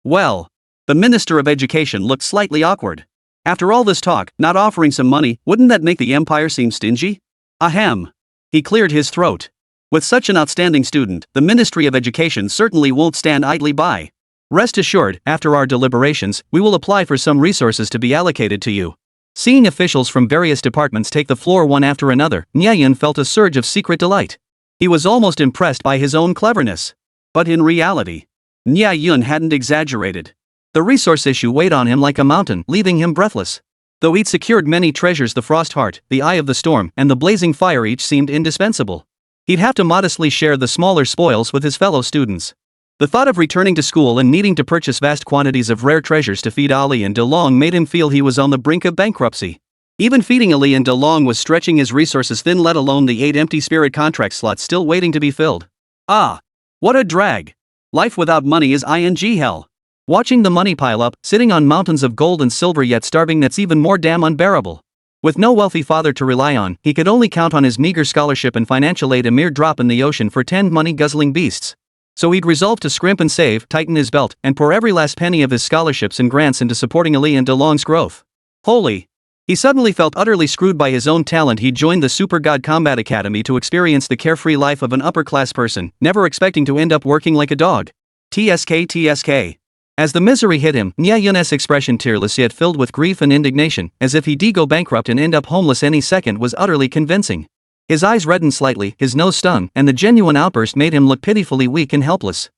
Well. The Minister of Education looked slightly awkward. After all this talk, not offering some money, wouldn't that make the Empire seem stingy? Ahem. He cleared his throat. With such an outstanding student, the Ministry of Education certainly won't stand idly by. Rest assured, after our deliberations, we will apply for some resources to be allocated to you. Seeing officials from various departments take the floor one after another, Nie Yun felt a surge of secret delight. He was almost impressed by his own cleverness. But in reality, Nie Yun hadn't exaggerated. The resource issue weighed on him like a mountain, leaving him breathless. Though he'd secured many treasures, the Frost Heart, the Eye of the Storm, and the Blazing Fire each seemed indispensable. He'd have to modestly share the smaller spoils with his fellow students. The thought of returning to school and needing to purchase vast quantities of rare treasures to feed Ali and De Long made him feel he was on the brink of bankruptcy. Even feeding Ali and De Long was stretching his resources thin, let alone the 8 empty spirit contract slots still waiting to be filled. What a drag. Life without money is ing hell. Watching the money pile up, sitting on mountains of gold and silver, yet starving, that's even more damn unbearable. With no wealthy father to rely on, he could only count on his meager scholarship and financial aid, a mere drop in the ocean for 10 money-guzzling beasts. So he'd resolved to scrimp and save, tighten his belt, and pour every last penny of his scholarships and grants into supporting Ali and De Long's growth. Holy! He suddenly felt utterly screwed by his own talent. He'd joined the Super God Combat Academy to experience the carefree life of an upper-class person, never expecting to end up working like a dog. TSK. As the misery hit him, Nie Yun's expression, tearless yet filled with grief and indignation, as if he'd go bankrupt and end up homeless any second, was utterly convincing. His eyes reddened slightly, his nose stung, and the genuine outburst made him look pitifully weak and helpless.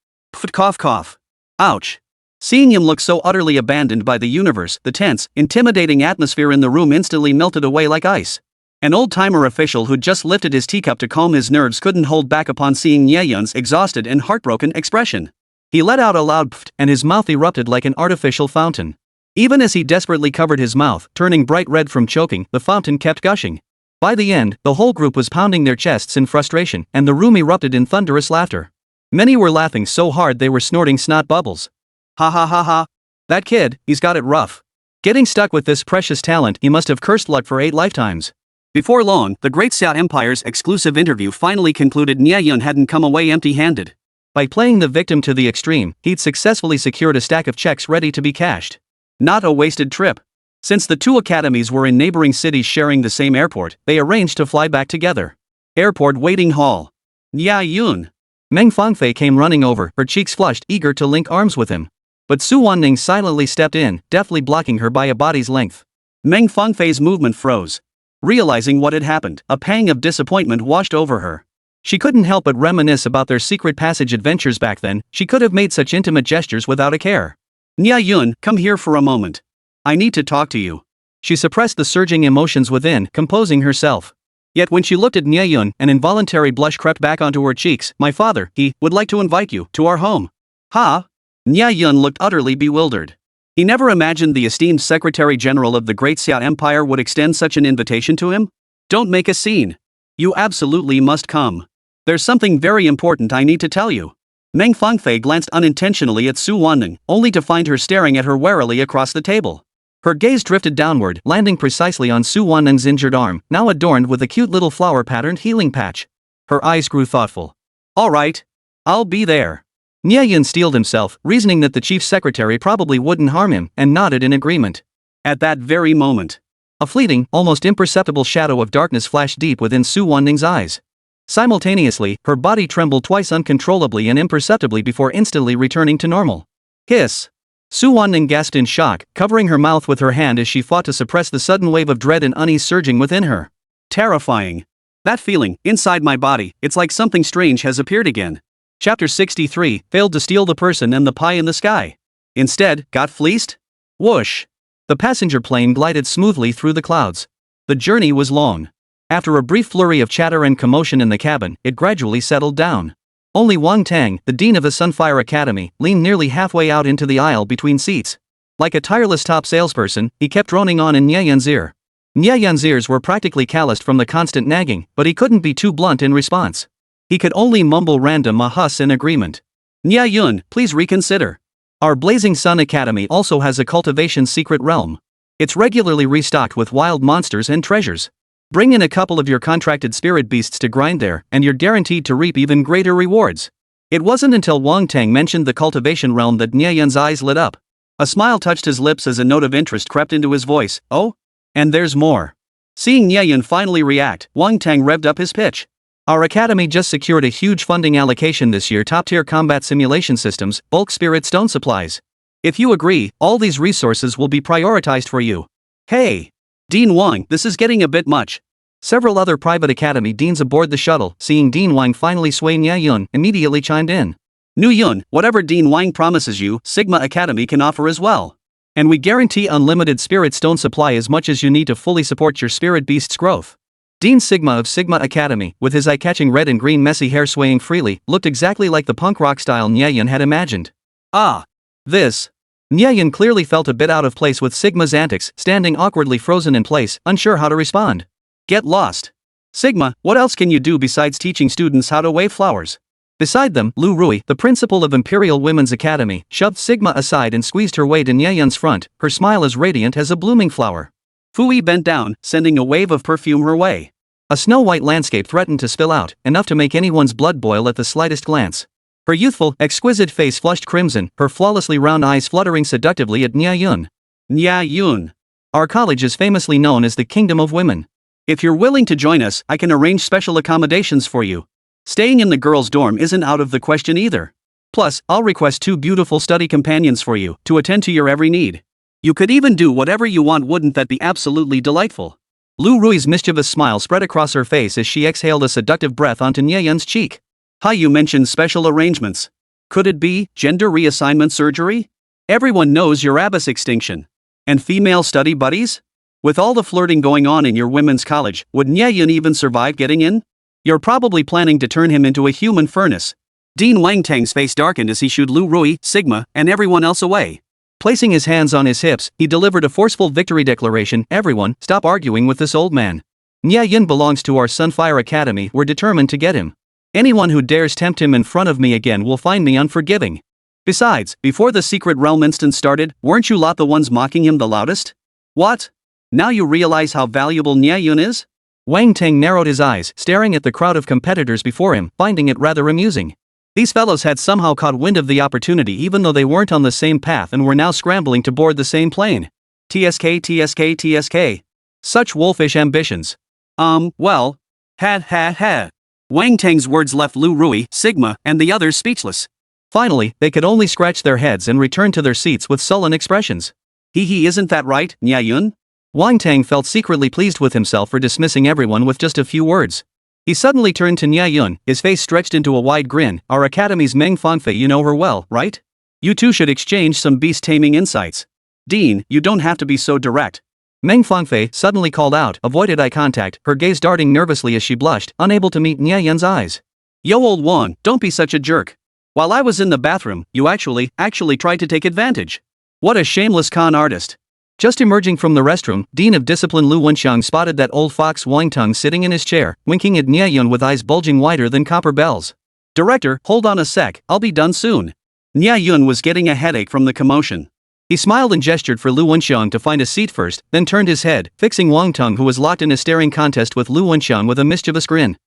Cough. Ouch. Seeing him look so utterly abandoned by the universe, the tense, intimidating atmosphere in the room instantly melted away like ice. An old-timer official who'd just lifted his teacup to calm his nerves couldn't hold back upon seeing Nie Yun's exhausted and heartbroken expression. He let out a loud pft, and his mouth erupted like an artificial fountain. Even as he desperately covered his mouth, turning bright red from choking, the fountain kept gushing. By the end, the whole group was pounding their chests in frustration, and the room erupted in thunderous laughter. Many were laughing so hard they were snorting snot bubbles. Ha. That kid, he's got it rough. Getting stuck with this precious talent, he must have cursed luck for 8 lifetimes. Before long, the Great Xia Empire's exclusive interview finally concluded. Nie Yun hadn't come away empty-handed. By playing the victim to the extreme, he'd successfully secured a stack of checks ready to be cashed. Not a wasted trip. Since the 2 academies were in neighboring cities sharing the same airport, they arranged to fly back together. Airport waiting hall. Nie Yun. Meng Fangfei came running over, her cheeks flushed, eager to link arms with him. but Su Wanning silently stepped in, deftly blocking her by a body's length. Meng Fangfei's movement froze. Realizing what had happened, a pang of disappointment washed over her. She couldn't help but reminisce about their secret passage adventures back then. She could have made such intimate gestures without a care. Nie Yun, come here for a moment. I need to talk to you. She suppressed the surging emotions within, composing herself. Yet when she looked at Nie Yun, an involuntary blush crept back onto her cheeks. My father, he, would like to invite you to our home. Ha? Nie Yun looked utterly bewildered. He never imagined the esteemed Secretary General of the Great Xia Empire would extend such an invitation to him. Don't make a scene. You absolutely must come. There's something very important I need to tell you. Meng Fangfei glanced unintentionally at Su Wanning, only to find her staring at her warily across the table. Her gaze drifted downward, landing precisely on Su Wanning's injured arm, now adorned with a cute little flower-patterned healing patch. Her eyes grew thoughtful. All right. I'll be there. Nie Yun steeled himself, reasoning that the chief secretary probably wouldn't harm him, and nodded in agreement. At that very moment, a fleeting, almost imperceptible shadow of darkness flashed deep within Su Wanning's eyes. Simultaneously, her body trembled twice uncontrollably and imperceptibly before instantly returning to normal. Hiss! Su Wanning gasped in shock, covering her mouth with her hand as she fought to suppress the sudden wave of dread and unease surging within her. Terrifying. That feeling, inside my body, it's like something strange has appeared again. Chapter 63, failed to steal the person and the pie in the sky. Instead, got fleeced? Whoosh! The passenger plane glided smoothly through the clouds. The journey was long. After a brief flurry of chatter and commotion in the cabin, it gradually settled down. Only Wang Tang, the dean of the Sunfire Academy, leaned nearly halfway out into the aisle between seats. Like a tireless top salesperson, he kept droning on in Nie Yun's ear. Nie Yun's ears were practically calloused from the constant nagging, but he couldn't be too blunt in response. He could only mumble random ahus in agreement. Nie Yun, please reconsider. Our Blazing Sun Academy also has a cultivation secret realm. It's regularly restocked with wild monsters and treasures. Bring in a couple of your contracted spirit beasts to grind there, and you're guaranteed to reap even greater rewards. It wasn't until Wang Tang mentioned the cultivation realm that Nie Yun's eyes lit up. A smile touched his lips as a note of interest crept into his voice. Oh? And there's more. Seeing Nie Yun finally react, Wang Tang revved up his pitch. Our academy just secured a huge funding allocation this year, top-tier combat simulation systems, bulk spirit stone supplies. If you agree, all these resources will be prioritized for you. Hey! Dean Wang, this is getting a bit much. Several other private academy deans aboard the shuttle, seeing Dean Wang finally sway Nie Yun, immediately chimed in. Nie Yun, whatever Dean Wang promises you, Sigma Academy can offer as well. And we guarantee unlimited spirit stone supply as much as you need to fully support your spirit beast's growth. Dean Sigma of Sigma Academy, with his eye-catching red and green messy hair swaying freely, looked exactly like the punk rock style Nie Yun had imagined. Ah! This! Nie Yun clearly felt a bit out of place with Sigma's antics, standing awkwardly frozen in place, unsure how to respond. Get lost. Sigma, what else can you do besides teaching students how to wave flowers? Beside them, Lu Rui, the principal of Imperial Women's Academy, shoved Sigma aside and squeezed her way to Nie Yun's front, her smile as radiant as a blooming flower. Fui bent down, sending a wave of perfume her way. A snow-white landscape threatened to spill out, enough to make anyone's blood boil at the slightest glance. Her youthful, exquisite face flushed crimson, her flawlessly round eyes fluttering seductively at Nie Yun. Nie Yun. Our college is famously known as the Kingdom of Women. If you're willing to join us, I can arrange special accommodations for you. Staying in the girls' dorm isn't out of the question either. Plus, I'll request 2 beautiful study companions for you, to attend to your every need. You could even do whatever you want. Wouldn't that be absolutely delightful? Lu Rui's mischievous smile spread across her face as she exhaled a seductive breath onto Nie Yun's cheek. You mentioned special arrangements. Could it be gender reassignment surgery? Everyone knows your abyss extinction. And female study buddies? With all the flirting going on in your women's college, would Nie Yun even survive getting in? You're probably planning to turn him into a human furnace. Dean Wang Tang's face darkened as he shooed Lu Rui, Sigma, and everyone else away. Placing his hands on his hips, he delivered a forceful victory declaration. Everyone, stop arguing with this old man. Nie Yun belongs to our Sunfire Academy. We're determined to get him. Anyone who dares tempt him in front of me again will find me unforgiving. Besides, before the secret realm instance started, weren't you lot the ones mocking him the loudest? What? Now you realize how valuable Nie Yun is? Wang Tang narrowed his eyes, staring at the crowd of competitors before him, finding it rather amusing. These fellows had somehow caught wind of the opportunity even though they weren't on the same path and were now scrambling to board the same plane. TSK. Such wolfish ambitions. Well. Ha. Wang Tang's words left Lu Rui, Sigma, and the others speechless. Finally, they could only scratch their heads and return to their seats with sullen expressions. Hee, isn't that right, Nie Yun? Wang Tang felt secretly pleased with himself for dismissing everyone with just a few words. He suddenly turned to Nie Yun, his face stretched into a wide grin. Our academy's Meng Fangfei, you know her well, right? You two should exchange some beast-taming insights. Dean, you don't have to be so direct. Meng Fangfei suddenly called out, avoided eye contact, her gaze darting nervously as she blushed, unable to meet Nie Yun's eyes. Yo old Wang, don't be such a jerk. While I was in the bathroom, you actually tried to take advantage. What a shameless con artist. Just emerging from the restroom, Dean of Discipline Lu Wenxiang spotted that old fox Wang Tung sitting in his chair, winking at Nie Yun with eyes bulging wider than copper bells. Director, hold on a sec, I'll be done soon. Nie Yun was getting a headache from the commotion. He smiled and gestured for Lu Wenxiang to find a seat first, then turned his head, fixing Wang Tung, who was locked in a staring contest with Lu Wenxiang with a mischievous grin.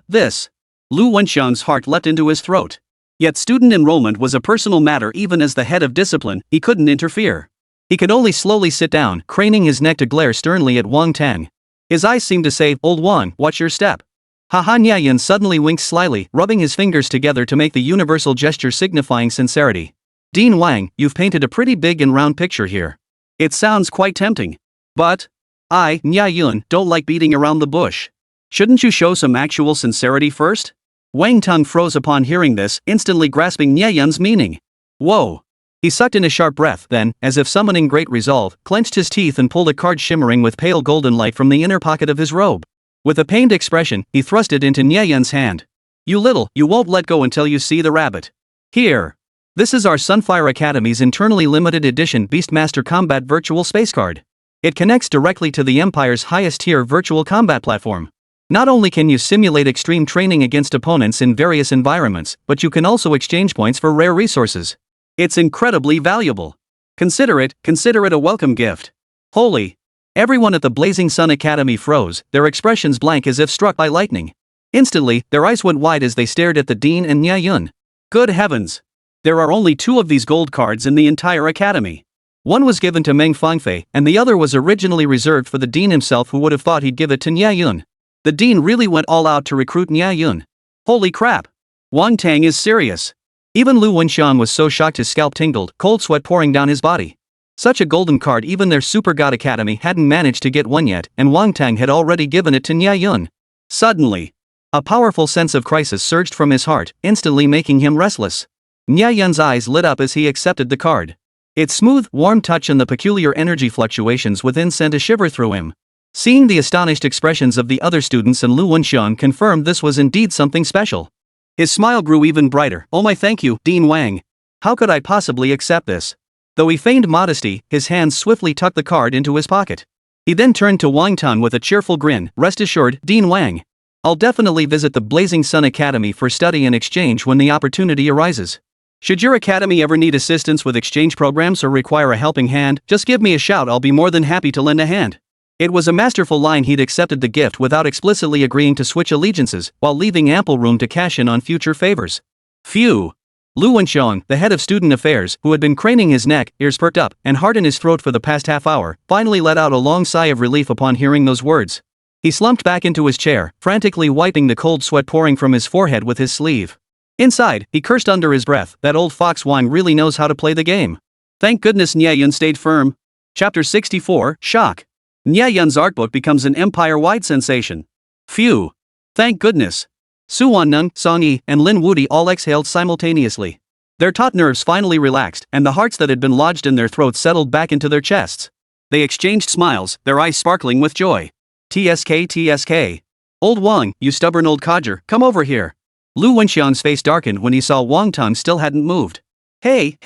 This. Lu Wenxiang's heart leapt into his throat. Yet student enrollment was a personal matter. Even as the head of discipline, he couldn't interfere. He could only slowly sit down, craning his neck to glare sternly at Wang Tang. His eyes seemed to say, old Wang, watch your step. Haha. Nie Yun suddenly winked slyly, rubbing his fingers together to make the universal gesture signifying sincerity. Dean Wang, you've painted a pretty big and round picture here. It sounds quite tempting. But I, Nie Yun, don't like beating around the bush. Shouldn't you show some actual sincerity first? Wang Tung froze upon hearing this, instantly grasping Nie Yun's meaning. Whoa. He sucked in a sharp breath, then, as if summoning great resolve, clenched his teeth and pulled a card shimmering with pale golden light from the inner pocket of his robe. With a pained expression, he thrust it into Nie Yun's hand. You won't let go until you see the rabbit. Here. This is our Sunfire Academy's internally limited edition Beastmaster Combat Virtual Space Card. It connects directly to the Empire's highest tier virtual combat platform. Not only can you simulate extreme training against opponents in various environments, but you can also exchange points for rare resources. It's incredibly valuable. Consider it a welcome gift. Holy. Everyone at the Blazing Sun Academy froze, their expressions blank as if struck by lightning. Instantly, their eyes went wide as they stared at the Dean and Nie Yun. Good heavens. There are only 2 of these gold cards in the entire academy. One was given to Meng Fangfei, and the other was originally reserved for the Dean himself, who would have thought he'd give it to Nie Yun. The Dean really went all out to recruit Nie Yun. Holy crap. Wang Tang is serious. Even Lu Wenxiang was so shocked his scalp tingled, cold sweat pouring down his body. Such a golden card, even their Super God Academy hadn't managed to get one yet, and Wang Tang had already given it to Nie Yun. Suddenly, a powerful sense of crisis surged from his heart, instantly making him restless. Nie Yun's eyes lit up as he accepted the card. Its smooth, warm touch and the peculiar energy fluctuations within sent a shiver through him. Seeing the astonished expressions of the other students and Lu Wenxiang confirmed this was indeed something special. His smile grew even brighter. Oh my, thank you, Dean Wang. How could I possibly accept this? Though he feigned modesty, his hands swiftly tucked the card into his pocket. He then turned to Wang Tang with a cheerful grin. Rest assured, Dean Wang. I'll definitely visit the Blazing Sun Academy for study and exchange when the opportunity arises. Should your academy ever need assistance with exchange programs or require a helping hand, just give me a shout. I'll be more than happy to lend a hand. It was a masterful line. He'd accepted the gift without explicitly agreeing to switch allegiances, while leaving ample room to cash in on future favors. Phew. Lu Wenxiang, the head of student affairs, who had been craning his neck, ears perked up, and heart in his throat for the past half hour, finally let out a long sigh of relief upon hearing those words. He slumped back into his chair, frantically wiping the cold sweat pouring from his forehead with his sleeve. Inside, he cursed under his breath, that old fox Wang really knows how to play the game. Thank goodness Nie Yun stayed firm. Chapter 64, Shock. Nie Yun's art book becomes an empire-wide sensation. Phew. Thank goodness. Su Wanneng, Song Yi, and Lin Wudi all exhaled simultaneously. Their taut nerves finally relaxed, and the hearts that had been lodged in their throats settled back into their chests. They exchanged smiles, their eyes sparkling with joy. TSK. Old Wang, you stubborn old codger, come over here. Lu Wenxiang's face darkened when he saw Wang Tang still hadn't moved. Hey.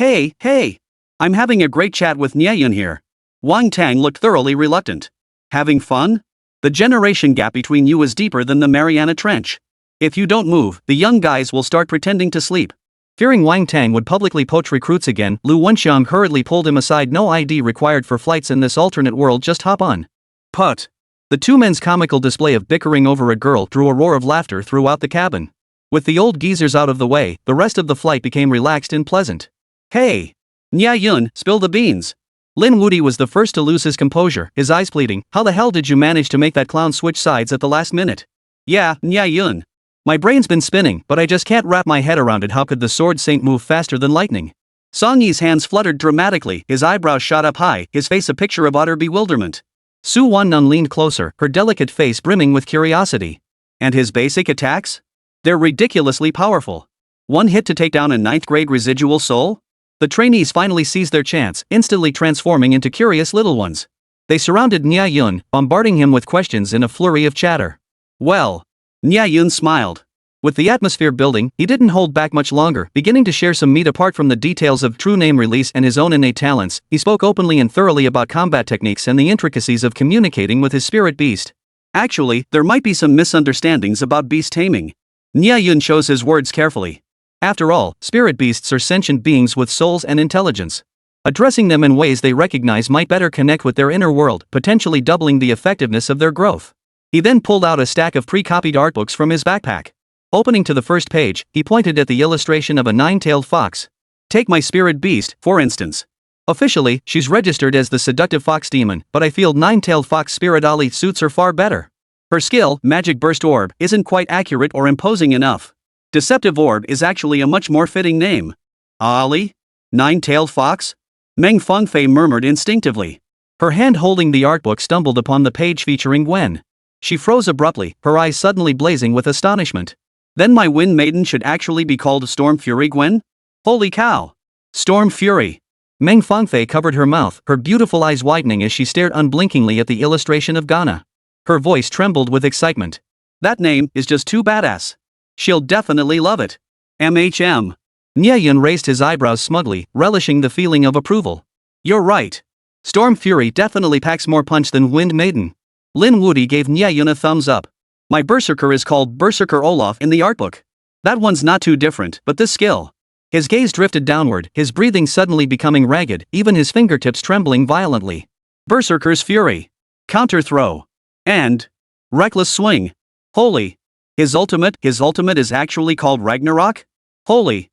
I'm having a great chat with Nie Yun here. Wang Tang looked thoroughly reluctant. Having fun? The generation gap between you is deeper than the Mariana Trench. If you don't move, the young guys will start pretending to sleep. Fearing Wang Tang would publicly poach recruits again, Lu Wenxiang hurriedly pulled him aside. No ID required for flights in this alternate world, just hop on. Put. The two men's comical display of bickering over a girl drew a roar of laughter throughout the cabin. With the old geezers out of the way, the rest of the flight became relaxed and pleasant. Hey! Nie Yun, spill the beans. Lin Wudi was the first to lose his composure, his eyes pleading. How the hell did you manage to make that clown switch sides at the last minute? Yeah, Nie Yun. My brain's been spinning, but I just can't wrap my head around it. How could the sword saint move faster than lightning? Song Yi's hands fluttered dramatically, his eyebrows shot up high, his face a picture of utter bewilderment. Su Wannun leaned closer, her delicate face brimming with curiosity. And his basic attacks? They're ridiculously powerful. One hit to take down a 9th grade residual soul? The trainees finally seized their chance, instantly transforming into curious little ones. They surrounded Nie Yun, bombarding him with questions in a flurry of chatter. Well, Nie Yun smiled. With the atmosphere building, he didn't hold back much longer, beginning to share some meat apart from the details of true name release and his own innate talents. He spoke openly and thoroughly about combat techniques and the intricacies of communicating with his spirit beast. Actually, there might be some misunderstandings about beast taming. Nie Yun chose his words carefully. After all, spirit beasts are sentient beings with souls and intelligence. Addressing them in ways they recognize might better connect with their inner world, potentially doubling the effectiveness of their growth. He then pulled out a stack of pre-copied art books from his backpack. Opening to the first page, he pointed at the illustration of a 9-tailed fox. Take my spirit beast, for instance. Officially, she's registered as the seductive fox demon, but I feel 9-tailed fox spirit Ali suits her far better. Her skill, Magic Burst Orb, isn't quite accurate or imposing enough. Deceptive Orb is actually a much more fitting name. Ali? 9-tailed fox? Meng Fengfei murmured instinctively. Her hand holding the art book stumbled upon the page featuring Gwen. She froze abruptly, her eyes suddenly blazing with astonishment. Then my Wind Maiden should actually be called Storm Fury Gwen? Holy cow! Storm Fury! Meng Fengfei covered her mouth, her beautiful eyes widening as she stared unblinkingly at the illustration of Ghana. Her voice trembled with excitement. That name is just too badass. She'll definitely love it. MHM. Nie Yun raised his eyebrows smugly, relishing the feeling of approval. You're right. Storm Fury definitely packs more punch than Wind Maiden. Lin Wudi gave Nie Yun a thumbs up. My berserker is called Berserker Olaf in the artbook. That one's not too different, but this skill. His gaze drifted downward, his breathing suddenly becoming ragged, even his fingertips trembling violently. Berserker's Fury. Counter throw. And reckless swing. Holy. His ultimate is actually called Ragnarok? Holy.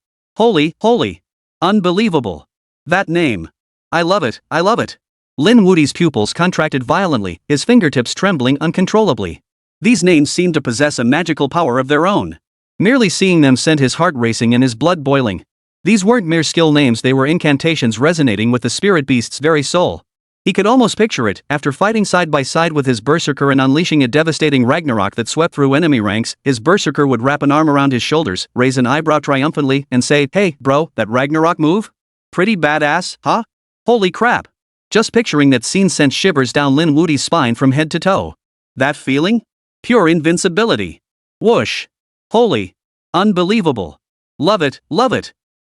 Unbelievable. That name. I love it. Lin Wudi's pupils contracted violently, his fingertips trembling uncontrollably. These names seemed to possess a magical power of their own. Merely seeing them sent his heart racing and his blood boiling. These weren't mere skill names, they were incantations resonating with the spirit beast's very soul. He could almost picture it, after fighting side by side with his berserker and unleashing a devastating Ragnarok that swept through enemy ranks, his berserker would wrap an arm around his shoulders, raise an eyebrow triumphantly, and say, "Hey, bro, that Ragnarok move? Pretty badass, huh? Holy crap." Just picturing that scene sent shivers down Lin Wudi's spine from head to toe. That feeling? Pure invincibility. Whoosh. Holy. Unbelievable. Love it.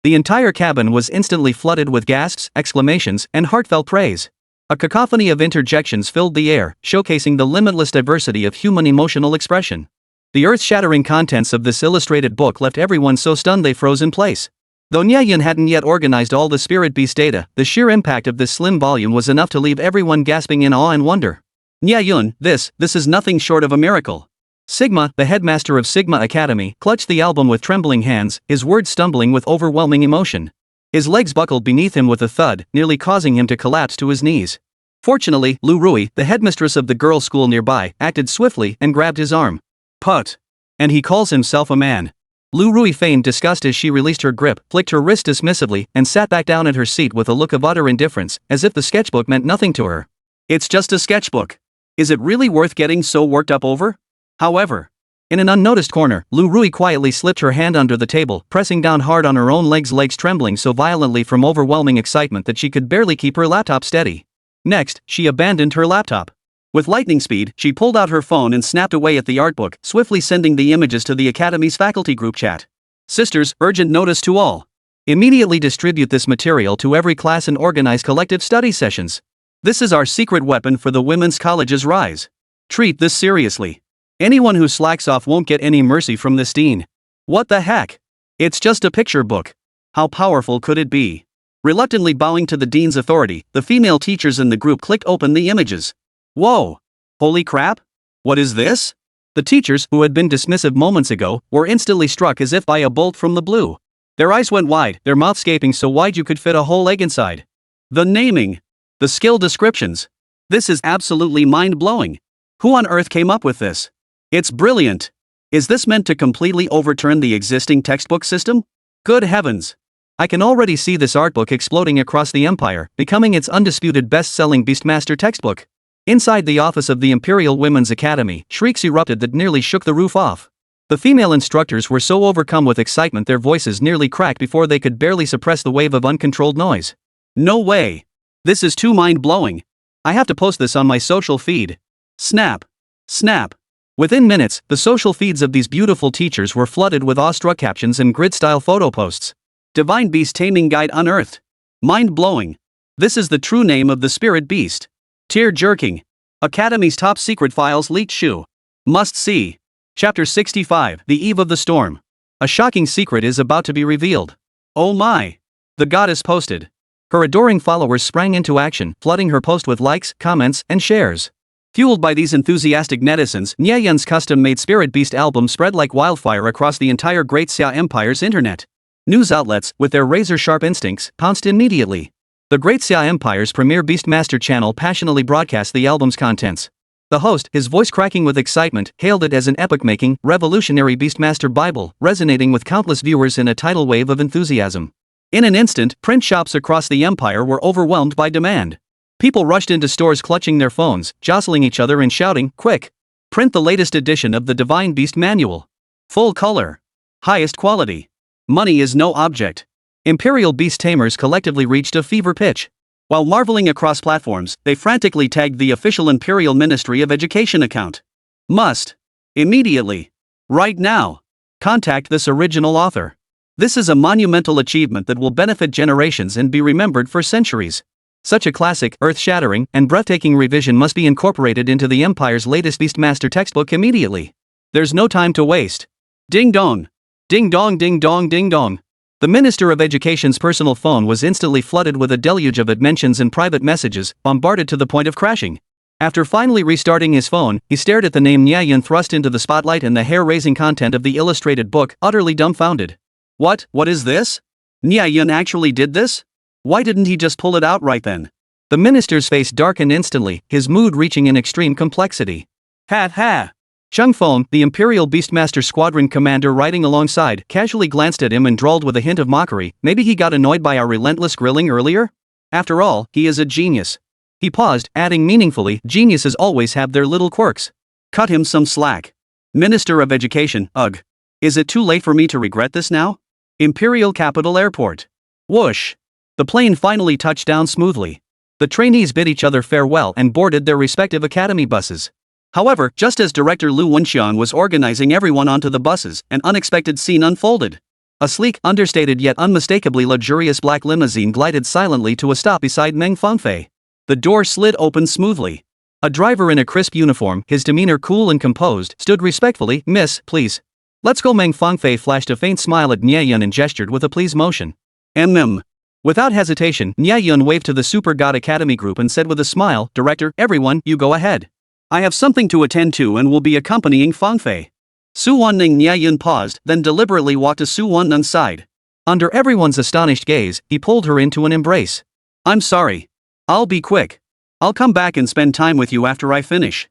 The entire cabin was instantly flooded with gasps, exclamations, and heartfelt praise. A cacophony of interjections filled the air, showcasing the limitless diversity of human emotional expression. The earth-shattering contents of this illustrated book left everyone so stunned they froze in place. Though Nie Yun hadn't yet organized all the spirit beast data, the sheer impact of this slim volume was enough to leave everyone gasping in awe and wonder. Nie Yun, this is nothing short of a miracle. Sigma, the headmaster of Sigma Academy, clutched the album with trembling hands, his words stumbling with overwhelming emotion. His legs buckled beneath him with a thud, nearly causing him to collapse to his knees. Fortunately, Lu Rui, the headmistress of the girls' school nearby, acted swiftly and grabbed his arm. Put. And he calls himself a man. Lu Rui feigned disgust as she released her grip, flicked her wrist dismissively, and sat back down at her seat with a look of utter indifference, as if the sketchbook meant nothing to her. It's just a sketchbook. Is it really worth getting so worked up over? However, in an unnoticed corner, Lu Rui quietly slipped her hand under the table, pressing down hard on her own legs trembling so violently from overwhelming excitement that she could barely keep her laptop steady. Next, she abandoned her laptop. With lightning speed, she pulled out her phone and snapped away at the artbook, swiftly sending the images to the Academy's faculty group chat. Sisters, urgent notice to all. Immediately distribute this material to every class and organize collective study sessions. This is our secret weapon for the women's college's rise. Treat this seriously. Anyone who slacks off won't get any mercy from this dean. What the heck? It's just a picture book. How powerful could it be? Reluctantly bowing to the dean's authority, the female teachers in the group clicked open the images. Whoa! Holy crap! What is this? The teachers, who had been dismissive moments ago, were instantly struck as if by a bolt from the blue. Their eyes went wide, their mouths gaping so wide you could fit a whole egg inside. The naming. The skill descriptions. This is absolutely mind-blowing. Who on earth came up with this? It's brilliant. Is this meant to completely overturn the existing textbook system? Good heavens! I can already see this art book exploding across the empire, becoming its undisputed best-selling Beastmaster textbook. Inside the office of the Imperial Women's Academy, shrieks erupted that nearly shook the roof off. The female instructors were so overcome with excitement their voices nearly cracked before they could barely suppress the wave of uncontrolled noise. No way! This is too mind-blowing. I have to post this on my social feed. Snap. Snap. Within minutes, the social feeds of these beautiful teachers were flooded with awestruck captions and grid-style photo posts. Divine Beast Taming Guide unearthed. Mind-blowing. This is the true name of the spirit beast. Tear-jerking. Academy's top secret files leaked shoe. Must see. Chapter 65, The Eve of the Storm. A shocking secret is about to be revealed. Oh my. The goddess posted. Her adoring followers sprang into action, flooding her post with likes, comments, and shares. Fueled by these enthusiastic netizens, Nie Yun's custom-made Spirit Beast album spread like wildfire across the entire Great Xia Empire's internet. News outlets, with their razor-sharp instincts, pounced immediately. The Great Xia Empire's premier Beastmaster channel passionately broadcast the album's contents. The host, his voice cracking with excitement, hailed it as an epoch-making, revolutionary Beastmaster Bible, resonating with countless viewers in a tidal wave of enthusiasm. In an instant, print shops across the empire were overwhelmed by demand. People rushed into stores clutching their phones, jostling each other and shouting, "Quick! Print the latest edition of the Divine Beast Manual. Full color. Highest quality. Money is no object." Imperial Beast Tamers collectively reached a fever pitch. While marveling across platforms, they frantically tagged the official Imperial Ministry of Education account. Must. Immediately. Right now. Contact this original author. This is a monumental achievement that will benefit generations and be remembered for centuries. Such a classic, earth-shattering, and breathtaking revision must be incorporated into the Empire's latest Beastmaster textbook immediately. There's no time to waste. Ding dong. Ding dong ding dong ding dong. The Minister of Education's personal phone was instantly flooded with a deluge of mentions and private messages, bombarded to the point of crashing. After finally restarting his phone, he stared at the name Nie Yun thrust into the spotlight and the hair-raising content of the illustrated book, utterly dumbfounded. What is this? Nie Yun actually did this? Why didn't he just pull it out right then? The minister's face darkened instantly, his mood reaching an extreme complexity. Ha ha! Chung Feng, the Imperial Beastmaster Squadron commander riding alongside, casually glanced at him and drawled with a hint of mockery, maybe he got annoyed by our relentless grilling earlier? After all, he is a genius. He paused, adding meaningfully, geniuses always have their little quirks. Cut him some slack. Minister of Education, ugh. Is it too late for me to regret this now? Imperial Capital Airport. Whoosh. The plane finally touched down smoothly. The trainees bid each other farewell and boarded their respective academy buses. However, just as Director Lu Wenxian was organizing everyone onto the buses, an unexpected scene unfolded. A sleek, understated yet unmistakably luxurious black limousine glided silently to a stop beside Meng Fangfei. The door slid open smoothly. A driver in a crisp uniform, his demeanor cool and composed, stood respectfully. "Miss, please. Let's go." Meng Fangfei flashed a faint smile at Nie Yun and gestured with a please motion. Without hesitation, Nie Yun waved to the Super God Academy group and said with a smile, "Director, everyone, you go ahead. I have something to attend to and will be accompanying Fangfei." Su Wanning. Nie Yun paused, then deliberately walked to Su Wanning's side. Under everyone's astonished gaze, he pulled her into an embrace. "I'm sorry. I'll be quick. I'll come back and spend time with you after I finish."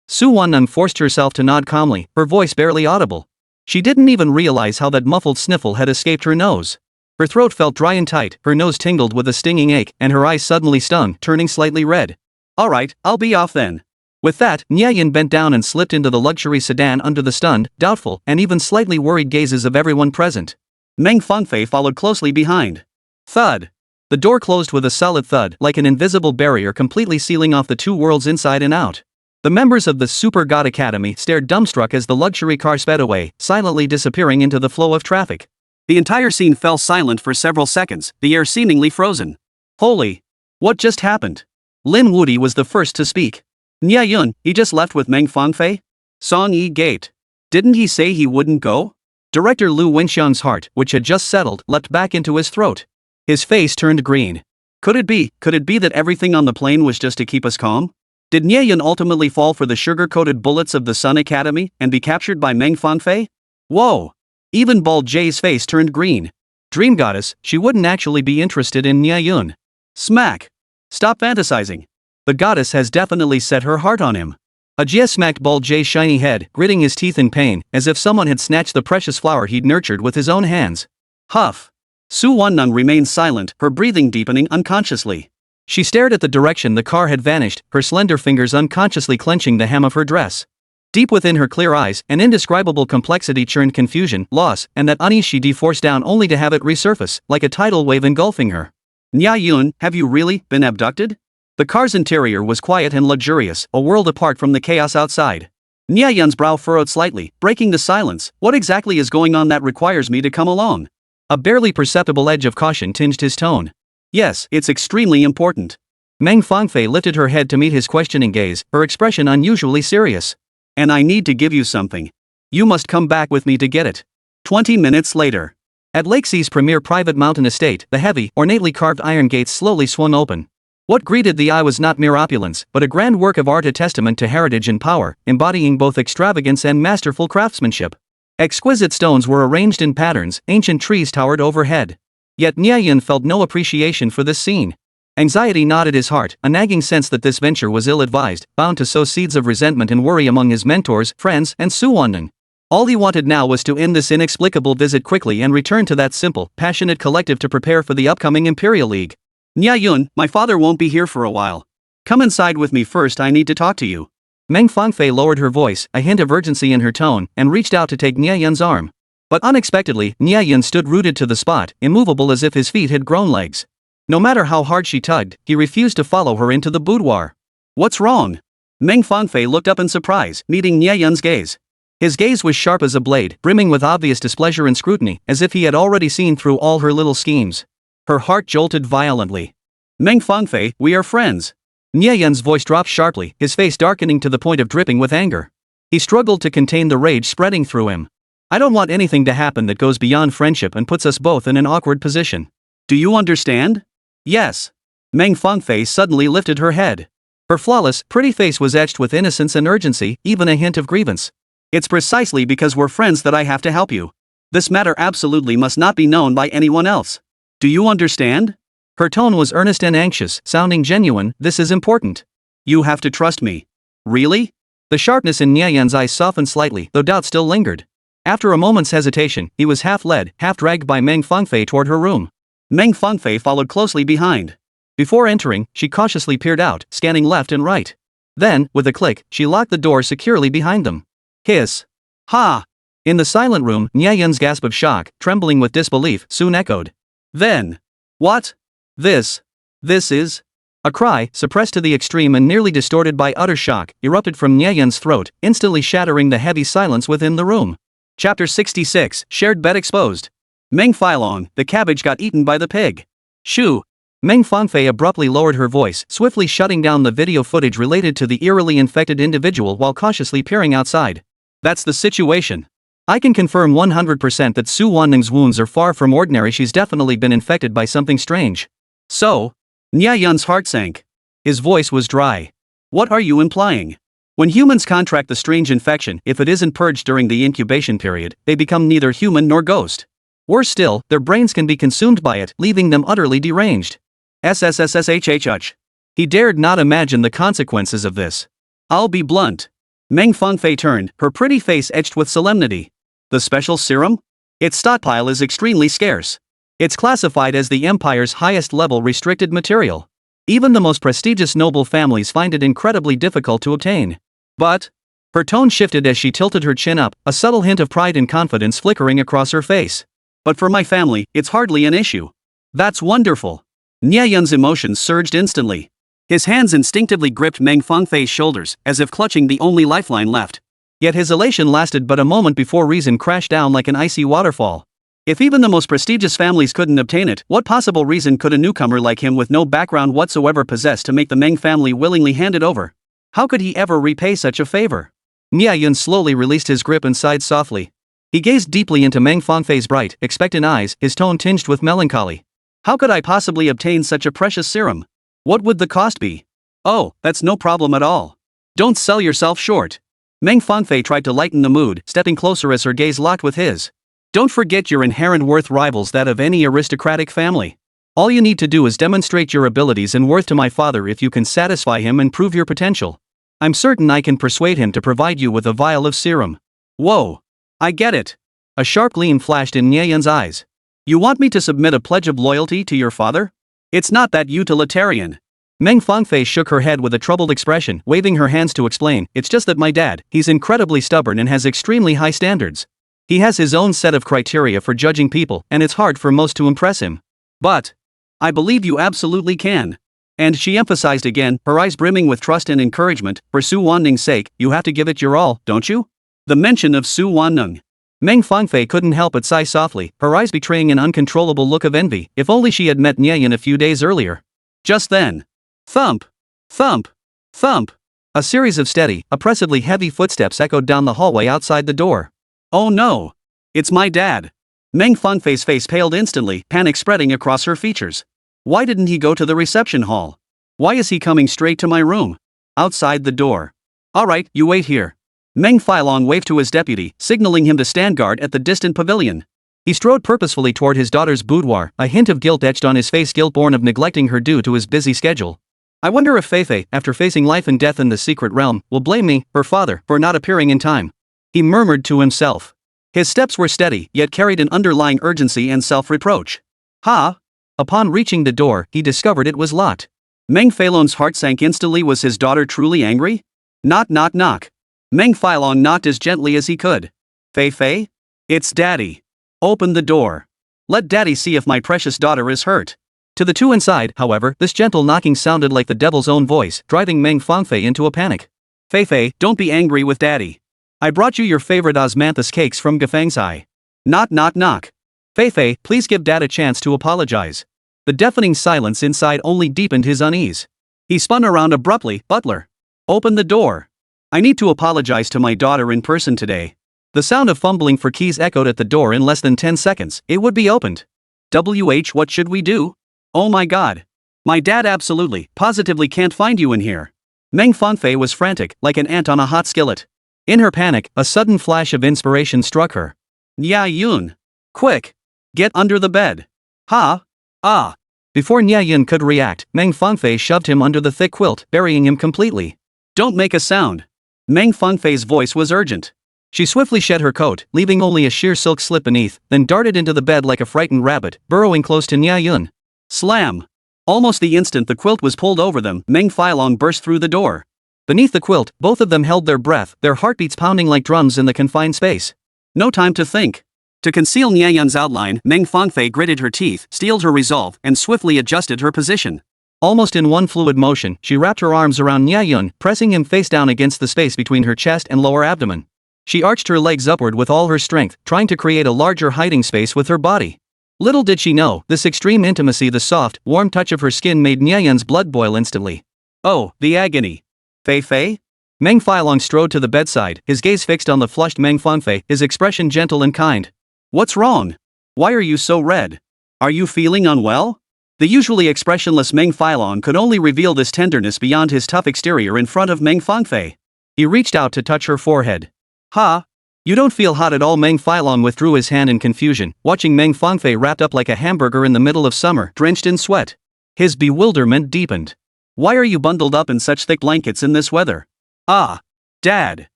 Su Wanning forced herself to nod calmly, her voice barely audible. She didn't even realize how that muffled sniffle had escaped her nose. Her throat felt dry and tight, her nose tingled with a stinging ache, and her eyes suddenly stung, turning slightly red. "Alright, I'll be off then." With that, Nie Yun bent down and slipped into the luxury sedan under the stunned, doubtful, and even slightly worried gazes of everyone present. Meng Fangfei followed closely behind. Thud. The door closed with a solid thud, like an invisible barrier completely sealing off the two worlds inside and out. The members of the Super God Academy stared dumbstruck as the luxury car sped away, silently disappearing into the flow of traffic. The entire scene fell silent for several seconds, the air seemingly frozen. Holy! What just happened? Lin Wuyi was the first to speak. Nie Yun, he just left with Meng Fangfei? Song Yi gaped. Didn't he say he wouldn't go? Director Lu Wenxiang's heart, which had just settled, leapt back into his throat. His face turned green. Could it be that everything on the plane was just to keep us calm? Did Nie Yun ultimately fall for the sugar-coated bullets of the Sun Academy and be captured by Meng Fangfei? Whoa! Even Bald Jay's face turned green. Dream goddess, she wouldn't actually be interested in Nie Yun. Smack! Stop fantasizing. The goddess has definitely set her heart on him. Ajie smacked bald Jay's shiny head, gritting his teeth in pain, as if someone had snatched the precious flower he'd nurtured with his own hands. Huff. Su Wannung remained silent, her breathing deepening unconsciously. She stared at the direction the car had vanished, her slender fingers unconsciously clenching the hem of her dress. Deep within her clear eyes, an indescribable complexity churned confusion, loss, and that unease she de-forced down only to have it resurface, like a tidal wave engulfing her. Nie Yun, have you really been abducted? The car's interior was quiet and luxurious, a world apart from the chaos outside. Nie Yun's brow furrowed slightly, breaking the silence. What exactly is going on that requires me to come along? A barely perceptible edge of caution tinged his tone. Yes, it's extremely important. Meng Fangfei lifted her head to meet his questioning gaze, her expression unusually serious. And I need to give you something. You must come back with me to get it. 20 minutes later. At Lakesea's premier private mountain estate, the heavy, ornately carved iron gates slowly swung open. What greeted the eye was not mere opulence, but a grand work of art, a testament to heritage and power, embodying both extravagance and masterful craftsmanship. Exquisite stones were arranged in patterns, ancient trees towered overhead. Yet Nie Yun felt no appreciation for this scene. Anxiety gnawed at his heart, a nagging sense that this venture was ill-advised, bound to sow seeds of resentment and worry among his mentors, friends, and Su Wannung. All he wanted now was to end this inexplicable visit quickly and return to that simple, passionate collective to prepare for the upcoming Imperial League. Nie Yun, my father won't be here for a while. Come inside with me first, I need to talk to you. Meng Fangfei lowered her voice, a hint of urgency in her tone, and reached out to take Nie Yun's arm. But unexpectedly, Nie Yun stood rooted to the spot, immovable as if his feet had grown legs. No matter how hard she tugged, he refused to follow her into the boudoir. What's wrong? Meng Fangfei looked up in surprise, meeting Nie Yun's gaze. His gaze was sharp as a blade, brimming with obvious displeasure and scrutiny, as if he had already seen through all her little schemes. Her heart jolted violently. Meng Fangfei, we are friends. Nie Yun's voice dropped sharply, his face darkening to the point of dripping with anger. He struggled to contain the rage spreading through him. I don't want anything to happen that goes beyond friendship and puts us both in an awkward position. Do you understand? Yes. Meng Fangfei suddenly lifted her head. Her flawless, pretty face was etched with innocence and urgency, even a hint of grievance. It's precisely because we're friends that I have to help you. This matter absolutely must not be known by anyone else. Do you understand? Her tone was earnest and anxious, sounding genuine. This is important. You have to trust me. Really? The sharpness in Nie Yun's eyes softened slightly, though doubt still lingered. After a moment's hesitation, he was half led, half dragged by Meng Fangfei toward her room. Meng Fangfei followed closely behind. Before entering, she cautiously peered out, scanning left and right. Then, with a click, she locked the door securely behind them. Hiss. Ha! In the silent room, Nie Yun's gasp of shock, trembling with disbelief, soon echoed. Then. What? This is... A cry, suppressed to the extreme and nearly distorted by utter shock, erupted from Nie Yun's throat, instantly shattering the heavy silence within the room. Chapter 66, Shared Bed Exposed. Meng Filong, the cabbage got eaten by the pig. Shoo! Meng Fangfei abruptly lowered her voice, swiftly shutting down the video footage related to the eerily infected individual while cautiously peering outside. That's the situation. I can confirm 100% that Su Wannung's wounds are far from ordinary. She's definitely been infected by something strange. So? Nie Yun's heart sank. His voice was dry. What are you implying? When humans contract the strange infection, if it isn't purged during the incubation period, they become neither human nor ghost. Worse still, their brains can be consumed by it, leaving them utterly deranged. SSSSHHH. He dared not imagine the consequences of this. I'll be blunt. Meng Fangfei turned, her pretty face etched with solemnity. The special serum? Its stockpile is extremely scarce. It's classified as the Empire's highest level restricted material. Even the most prestigious noble families find it incredibly difficult to obtain. But... Her tone shifted as she tilted her chin up, a subtle hint of pride and confidence flickering across her face. But for my family, it's hardly an issue. That's wonderful. Nie Yun's emotions surged instantly. His hands instinctively gripped Meng Fangfei's shoulders, as if clutching the only lifeline left. Yet his elation lasted but a moment before reason crashed down like an icy waterfall. If even the most prestigious families couldn't obtain it, what possible reason could a newcomer like him with no background whatsoever possess to make the Meng family willingly hand it over? How could he ever repay such a favor? Nie Yun slowly released his grip and sighed softly. He gazed deeply into Meng Fangfei's bright, expectant eyes, his tone tinged with melancholy. How could I possibly obtain such a precious serum? What would the cost be? Oh, that's no problem at all. Don't sell yourself short. Meng Fangfei tried to lighten the mood, stepping closer as her gaze locked with his. Don't forget your inherent worth rivals that of any aristocratic family. All you need to do is demonstrate your abilities and worth to my father if you can satisfy him and prove your potential. I'm certain I can persuade him to provide you with a vial of serum. Whoa. I get it. A sharp gleam flashed in Nie Yun's eyes. You want me to submit a pledge of loyalty to your father? It's not that utilitarian. Meng Fangfei shook her head with a troubled expression, waving her hands to explain, it's just that my dad, he's incredibly stubborn and has extremely high standards. He has his own set of criteria for judging people, and it's hard for most to impress him. But I believe you absolutely can. And she emphasized again, her eyes brimming with trust and encouragement, for Su Wanning's sake, you have to give it your all, don't you? The mention of Su Wanning. Meng Fangfei couldn't help but sigh softly, her eyes betraying an uncontrollable look of envy. If only she had met Nie Yun a few days earlier. Just then. Thump! Thump! Thump! A series of steady, oppressively heavy footsteps echoed down the hallway outside the door. Oh no! It's my dad! Meng Fangfei's face paled instantly, panic spreading across her features. Why didn't he go to the reception hall? Why is he coming straight to my room? Outside the door. Alright, you wait here. Meng Failong waved to his deputy, signaling him to stand guard at the distant pavilion. He strode purposefully toward his daughter's boudoir, a hint of guilt etched on his face, guilt born of neglecting her due to his busy schedule. I wonder if Feifei, after facing life and death in the secret realm, will blame me, her father, for not appearing in time. He murmured to himself. His steps were steady, yet carried an underlying urgency and self-reproach. Ha! Upon reaching the door, he discovered it was locked. Meng Failong's heart sank instantly. Was his daughter truly angry? Knock knock knock. Meng Failong knocked as gently as he could. Feifei? It's Daddy. Open the door. Let Daddy see if my precious daughter is hurt. To the two inside, however, this gentle knocking sounded like the devil's own voice, driving Meng Fangfei into a panic. Feifei, don't be angry with Daddy. I brought you your favorite osmanthus cakes from Gafangsai. Knock knock knock. Feifei, please give Dad a chance to apologize. The deafening silence inside only deepened his unease. He spun around abruptly. Butler. Open the door. I need to apologize to my daughter in person today. The sound of fumbling for keys echoed at the door. In less than 10 seconds, it would be opened. What should we do? Oh my god. My dad absolutely, positively can't find you in here. Meng Fangfei was frantic, like an ant on a hot skillet. In her panic, a sudden flash of inspiration struck her. Nie Yun. Quick. Get under the bed. Ha? Ah. Before Nie Yun could react, Meng Fangfei shoved him under the thick quilt, burying him completely. Don't make a sound. Meng Fangfei's voice was urgent. She swiftly shed her coat, leaving only a sheer silk slip beneath, then darted into the bed like a frightened rabbit, burrowing close to Nie Yun. Slam! Almost the instant the quilt was pulled over them, Meng Failong burst through the door. Beneath the quilt, both of them held their breath, their heartbeats pounding like drums in the confined space. No time to think. To conceal Nie Yun's outline, Meng Fangfei gritted her teeth, steeled her resolve, and swiftly adjusted her position. Almost in one fluid motion, she wrapped her arms around Nie Yun, pressing him face down against the space between her chest and lower abdomen. She arched her legs upward with all her strength, trying to create a larger hiding space with her body. Little did she know, this extreme intimacy, the soft, warm touch of her skin made Nie Yun's blood boil instantly. Oh, the agony. Feifei? Meng Failong strode to the bedside, his gaze fixed on the flushed Meng Fangfei, his expression gentle and kind. What's wrong? Why are you so red? Are you feeling unwell? The usually expressionless Meng Failong could only reveal this tenderness beyond his tough exterior in front of Meng Fangfei. He reached out to touch her forehead. Ha! You don't feel hot at all. Meng Failong withdrew his hand in confusion, watching Meng Fangfei wrapped up like a hamburger in the middle of summer, drenched in sweat. His bewilderment deepened. Why are you bundled up in such thick blankets in this weather? Ah! Dad!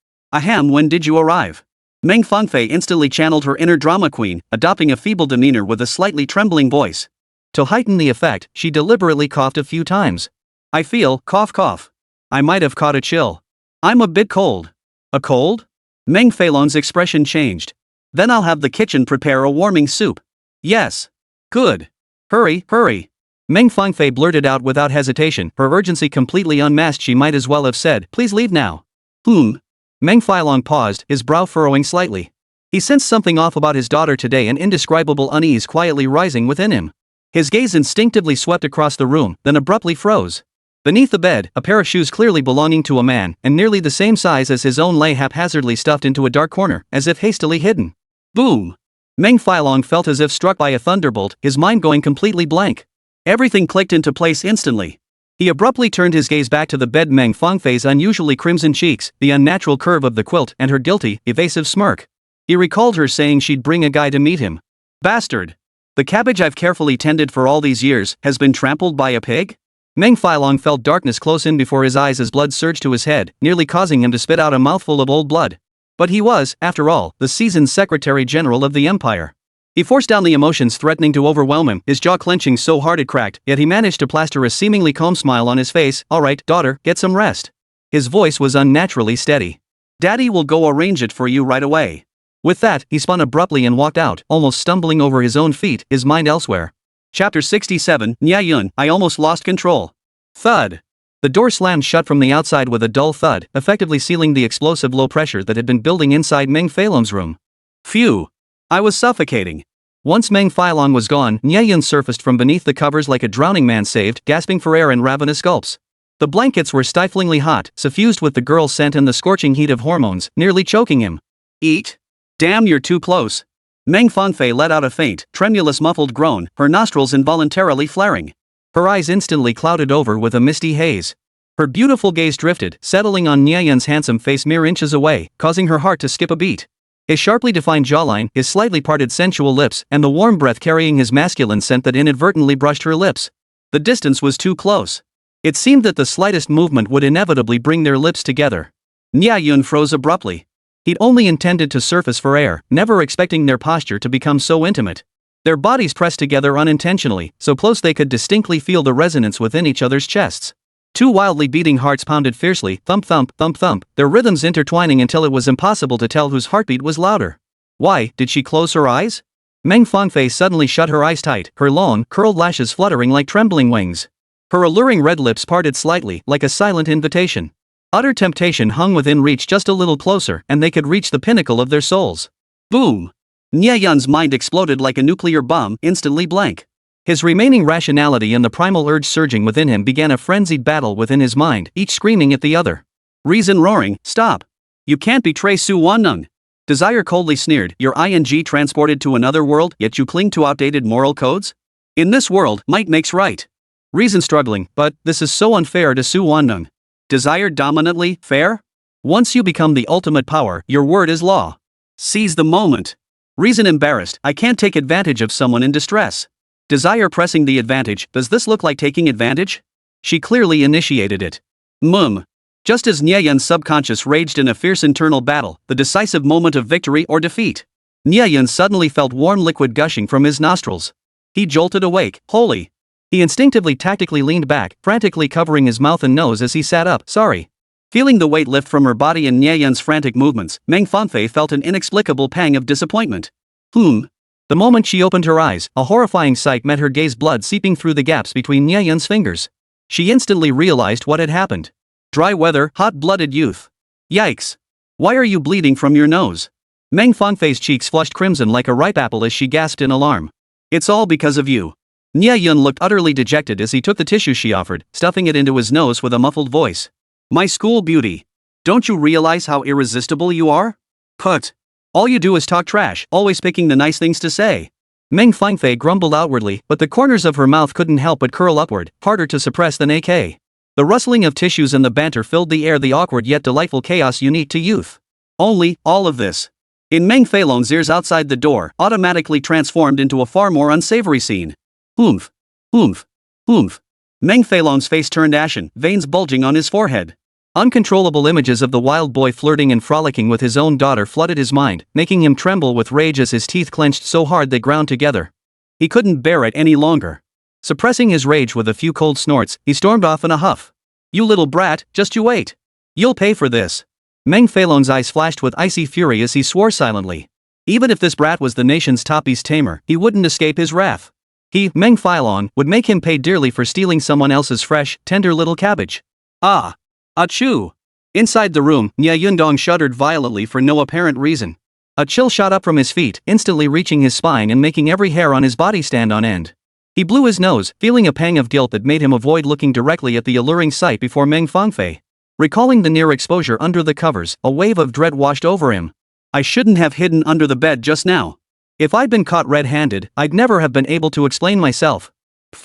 Ahem, when did you arrive? Meng Fangfei instantly channeled her inner drama queen, adopting a feeble demeanor with a slightly trembling voice. To heighten the effect, she deliberately coughed a few times. I feel, cough cough. I might have caught a chill. I'm a bit cold. A cold? Meng Failong's expression changed. Then I'll have the kitchen prepare a warming soup. Yes. Good. Hurry, hurry. Meng Fangfei blurted out without hesitation, her urgency completely unmasked. She might as well have said, please leave now. Meng Failong paused, his brow furrowing slightly. He sensed something off about his daughter today, an indescribable unease quietly rising within him. His gaze instinctively swept across the room, then abruptly froze. Beneath the bed, a pair of shoes clearly belonging to a man, and nearly the same size as his own, lay haphazardly stuffed into a dark corner, as if hastily hidden. Boom! Meng Failong felt as if struck by a thunderbolt, his mind going completely blank. Everything clicked into place instantly. He abruptly turned his gaze back to the bed, Meng Fangfei's unusually crimson cheeks, the unnatural curve of the quilt, and her guilty, evasive smirk. He recalled her saying she'd bring a guy to meet him. Bastard! The cabbage I've carefully tended for all these years has been trampled by a pig? Meng Filong felt darkness close in before his eyes as blood surged to his head, nearly causing him to spit out a mouthful of old blood. But he was, after all, the seasoned Secretary General of the Empire. He forced down the emotions threatening to overwhelm him, his jaw clenching so hard it cracked, yet he managed to plaster a seemingly calm smile on his face. "Alright, daughter, get some rest." His voice was unnaturally steady. "Daddy will go arrange it for you right away." With that, he spun abruptly and walked out, almost stumbling over his own feet, his mind elsewhere. Chapter 67, Nie Yun, I almost lost control. Thud. The door slammed shut from the outside with a dull thud, effectively sealing the explosive low pressure that had been building inside Meng Feilong's room. Phew. I was suffocating. Once Meng Feilong was gone, Nie Yun surfaced from beneath the covers like a drowning man saved, gasping for air in ravenous gulps. The blankets were stiflingly hot, suffused with the girl's scent and the scorching heat of hormones, nearly choking him. Eat? Damn, you're too close. Meng Fanfei let out a faint, tremulous muffled groan, her nostrils involuntarily flaring. Her eyes instantly clouded over with a misty haze. Her beautiful gaze drifted, settling on Nie Yun's handsome face mere inches away, causing her heart to skip a beat. His sharply defined jawline, his slightly parted sensual lips, and the warm breath carrying his masculine scent that inadvertently brushed her lips. The distance was too close. It seemed that the slightest movement would inevitably bring their lips together. Nie Yun froze abruptly. He'd only intended to surface for air, never expecting their posture to become so intimate. Their bodies pressed together unintentionally, so close they could distinctly feel the resonance within each other's chests. Two wildly beating hearts pounded fiercely, thump thump, thump thump, their rhythms intertwining until it was impossible to tell whose heartbeat was louder. Why, did she close her eyes? Meng Fangfei suddenly shut her eyes tight, her long, curled lashes fluttering like trembling wings. Her alluring red lips parted slightly, like a silent invitation. Utter temptation hung within reach, just a little closer, and they could reach the pinnacle of their souls. Boom! Nie Yun's mind exploded like a nuclear bomb, instantly blank. His remaining rationality and the primal urge surging within him began a frenzied battle within his mind, each screaming at the other. Reason roaring, stop! You can't betray Su Wanneng. Desire coldly sneered, your ing transported to another world, yet you cling to outdated moral codes? In this world, might makes right. Reason struggling, but this is so unfair to Su Wanneng. Desire dominantly, fair? Once you become the ultimate power, your word is law. Seize the moment. Reason embarrassed, I can't take advantage of someone in distress. Desire pressing the advantage, does this look like taking advantage? She clearly initiated it. Just as Nie Yun's subconscious raged in a fierce internal battle, the decisive moment of victory or defeat. Nie Yun suddenly felt warm liquid gushing from his nostrils. He jolted awake, holy. He instinctively tactically leaned back, frantically covering his mouth and nose as he sat up, sorry. Feeling the weight lift from her body and Nie Yun's frantic movements, Meng Fanfei felt an inexplicable pang of disappointment. The moment she opened her eyes, a horrifying sight met her gaze, blood seeping through the gaps between Nie Yun's fingers. She instantly realized what had happened. Dry weather, hot-blooded youth. Yikes. Why are you bleeding from your nose? Meng Fanfei's cheeks flushed crimson like a ripe apple as she gasped in alarm. It's all because of you. Nie Yun looked utterly dejected as he took the tissue she offered, stuffing it into his nose with a muffled voice. My school beauty. Don't you realize how irresistible you are? Put. All you do is talk trash, always picking the nice things to say. Meng Fangfei grumbled outwardly, but the corners of her mouth couldn't help but curl upward, harder to suppress than AK. The rustling of tissues and the banter filled the air, the awkward yet delightful chaos unique to youth. Only, all of this. In Meng Feilong's ears outside the door, automatically transformed into a far more unsavory scene. Oomph. Oomph. Oomph. Meng Feilong's face turned ashen, veins bulging on his forehead. Uncontrollable images of the wild boy flirting and frolicking with his own daughter flooded his mind, making him tremble with rage as his teeth clenched so hard they ground together. He couldn't bear it any longer. Suppressing his rage with a few cold snorts, he stormed off in a huff. You little brat, just you wait. You'll pay for this. Meng Feilong's eyes flashed with icy fury as he swore silently. Even if this brat was the nation's top beast tamer, he wouldn't escape his wrath. He, Meng Feilong, would make him pay dearly for stealing someone else's fresh, tender little cabbage. Ah. Achoo! Inside the room, Nie Yundong shuddered violently for no apparent reason. A chill shot up from his feet, instantly reaching his spine and making every hair on his body stand on end. He blew his nose, feeling a pang of guilt that made him avoid looking directly at the alluring sight before Meng Fangfei. Recalling the near exposure under the covers, a wave of dread washed over him. I shouldn't have hidden under the bed just now. If I'd been caught red-handed, I'd never have been able to explain myself.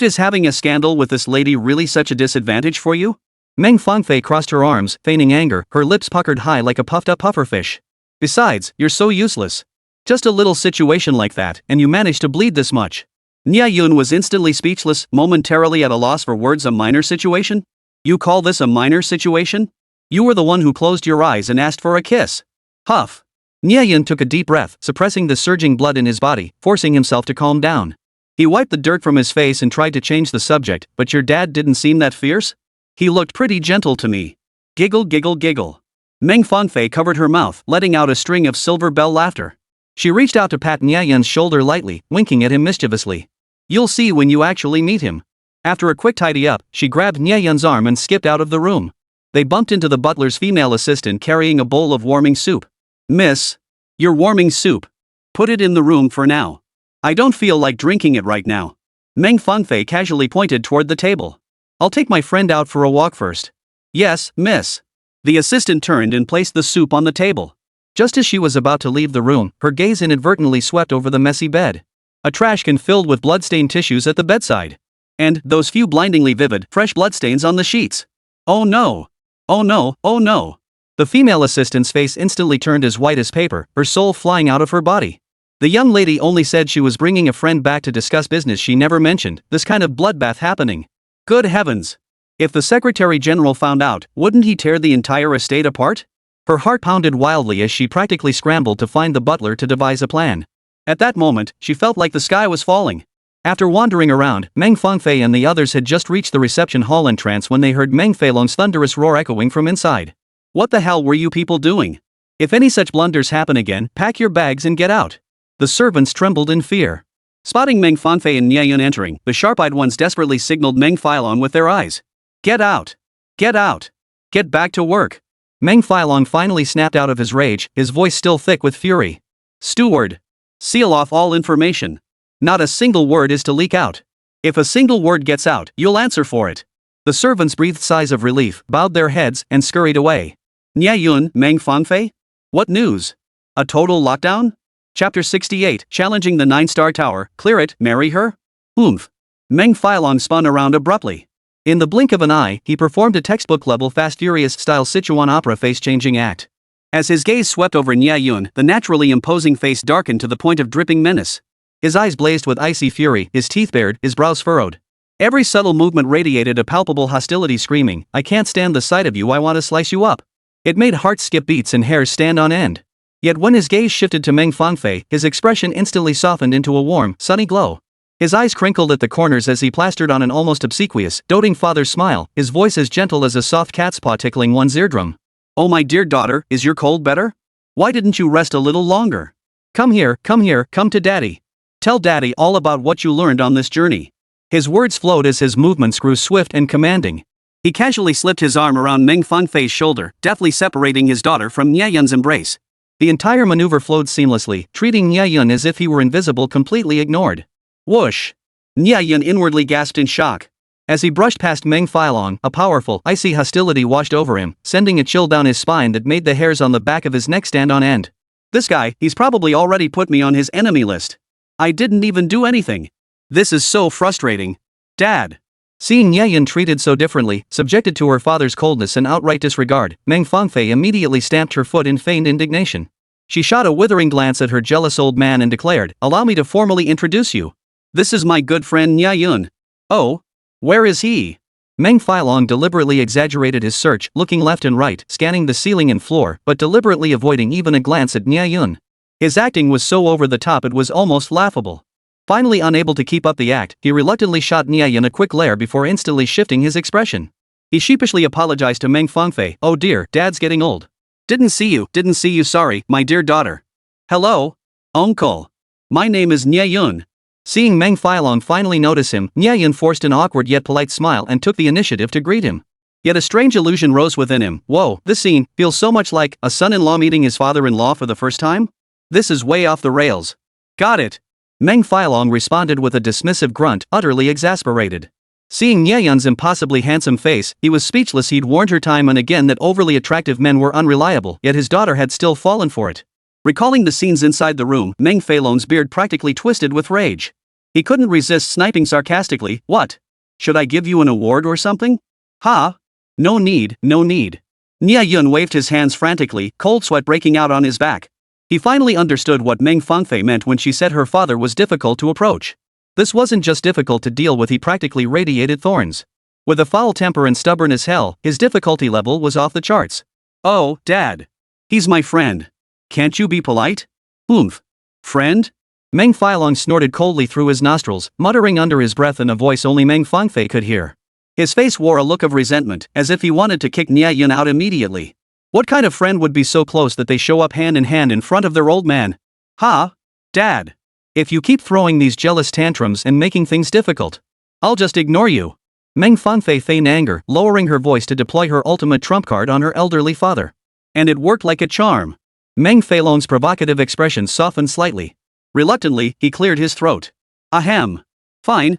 Is having a scandal with this lady really such a disadvantage for you? Meng Fangfei crossed her arms, feigning anger, her lips puckered high like a puffed-up pufferfish. Besides, you're so useless. Just a little situation like that, and you managed to bleed this much. Nie Yun was instantly speechless, momentarily at a loss for words. A minor situation? You call this a minor situation? You were the one who closed your eyes and asked for a kiss. Huff. Nie Yun took a deep breath, suppressing the surging blood in his body, forcing himself to calm down. He wiped the dirt from his face and tried to change the subject. But your dad didn't seem that fierce? He looked pretty gentle to me. Giggle giggle giggle. Meng Fanfei covered her mouth, letting out a string of silver bell laughter. She reached out to pat Nie Yun's shoulder lightly, winking at him mischievously. You'll see when you actually meet him. After a quick tidy up, she grabbed Nie Yun's arm and skipped out of the room. They bumped into the butler's female assistant carrying a bowl of warming soup. Miss, you're warming soup. Put it in the room for now. I don't feel like drinking it right now. Meng Fanfei casually pointed toward the table. I'll take my friend out for a walk first. Yes, miss. The assistant turned and placed the soup on the table. Just as she was about to leave the room, her gaze inadvertently swept over the messy bed. A trash can filled with bloodstained tissues at the bedside. And those few blindingly vivid, fresh bloodstains on the sheets. Oh no! Oh no! Oh no! The female assistant's face instantly turned as white as paper, her soul flying out of her body. The young lady only said she was bringing a friend back to discuss business. She never mentioned this kind of bloodbath happening. Good heavens! If the Secretary General found out, wouldn't he tear the entire estate apart? Her heart pounded wildly as she practically scrambled to find the butler to devise a plan. At that moment, she felt like the sky was falling. After wandering around, Meng Fanfei and the others had just reached the reception hall entrance when they heard Meng Feilong's thunderous roar echoing from inside. What the hell were you people doing? If any such blunders happen again, pack your bags and get out. The servants trembled in fear. Spotting Meng Fanfei and Nie Yun entering, the sharp-eyed ones desperately signaled Meng Feilong with their eyes. Get out! Get out! Get back to work! Meng Feilong finally snapped out of his rage, his voice still thick with fury. Steward! Seal off all information. Not a single word is to leak out. If a single word gets out, you'll answer for it. The servants breathed sighs of relief, bowed their heads, and scurried away. Nie Yun, Meng Fanfei? What news? A total lockdown? Chapter 68, Challenging the 9-Star Tower, Clear it, marry her? Oomph. Meng Feilong spun around abruptly. In the blink of an eye, he performed a textbook-level Fast Furious-style Sichuan opera face-changing act. As his gaze swept over Nie Yun, the naturally imposing face darkened to the point of dripping menace. His eyes blazed with icy fury, his teeth bared, his brows furrowed. Every subtle movement radiated a palpable hostility, screaming, I can't stand the sight of you, I want to slice you up. It made hearts skip beats and hairs stand on end. Yet when his gaze shifted to Meng Fanfei, his expression instantly softened into a warm, sunny glow. His eyes crinkled at the corners as he plastered on an almost obsequious, doting father's smile, his voice as gentle as a soft cat's paw tickling one's eardrum. Oh my dear daughter, is your cold better? Why didn't you rest a little longer? Come here, come to daddy. Tell daddy all about what you learned on this journey. His words flowed as his movements grew swift and commanding. He casually slipped his arm around Meng Fanfei's shoulder, deftly separating his daughter from Nie Yun's embrace. The entire maneuver flowed seamlessly, treating Nie Yun as if he were invisible, completely ignored. Whoosh! Nie Yun inwardly gasped in shock. As he brushed past Meng Feilong, a powerful, icy hostility washed over him, sending a chill down his spine that made the hairs on the back of his neck stand on end. This guy, he's probably already put me on his enemy list. I didn't even do anything. This is so frustrating. Dad. Seeing Nie Yun treated so differently, subjected to her father's coldness and outright disregard, Meng Fanfei immediately stamped her foot in feigned indignation. She shot a withering glance at her jealous old man and declared, Allow me to formally introduce you. This is my good friend Nie Yun. Oh? Where is he? Meng Feilong deliberately exaggerated his search, looking left and right, scanning the ceiling and floor, but deliberately avoiding even a glance at Nie Yun. His acting was so over the top it was almost laughable. Finally unable to keep up the act, he reluctantly shot Nie Yun a quick glare before instantly shifting his expression. He sheepishly apologized to Meng Fanfei, Oh dear, dad's getting old. Didn't see you, sorry, my dear daughter. Hello? Uncle. My name is Nie Yun. Seeing Meng Feilong finally notice him, Nie Yun forced an awkward yet polite smile and took the initiative to greet him. Yet a strange illusion rose within him. Whoa, this scene feels so much like a son-in-law meeting his father-in-law for the first time? This is way off the rails. Got it. Meng Feilong responded with a dismissive grunt, utterly exasperated. Seeing Nie Yun's impossibly handsome face, he was speechless. He'd warned her time and again that overly attractive men were unreliable, yet his daughter had still fallen for it. Recalling the scenes inside the room, Meng Feilong's beard practically twisted with rage. He couldn't resist sniping sarcastically, What? Should I give you an award or something? Ha? No need. Nie Yun waved his hands frantically, cold sweat breaking out on his back. He finally understood what Meng Fanfei meant when she said her father was difficult to approach. This wasn't just difficult to deal with, he practically radiated thorns. With a foul temper and stubborn as hell, his difficulty level was off the charts. Oh, Dad. He's my friend. Can't you be polite? Oomph. Friend? Meng Failong snorted coldly through his nostrils, muttering under his breath in a voice only Meng Fangfei could hear. His face wore a look of resentment, as if he wanted to kick Nie Yun out immediately. What kind of friend would be so close that they show up hand in hand in front of their old man? Ha? Dad. If you keep throwing these jealous tantrums and making things difficult, I'll just ignore you. Meng Fangfei feigned anger, lowering her voice to deploy her ultimate trump card on her elderly father. And it worked like a charm. Meng Failong's provocative expression softened slightly. Reluctantly, he cleared his throat. Ahem. Fine.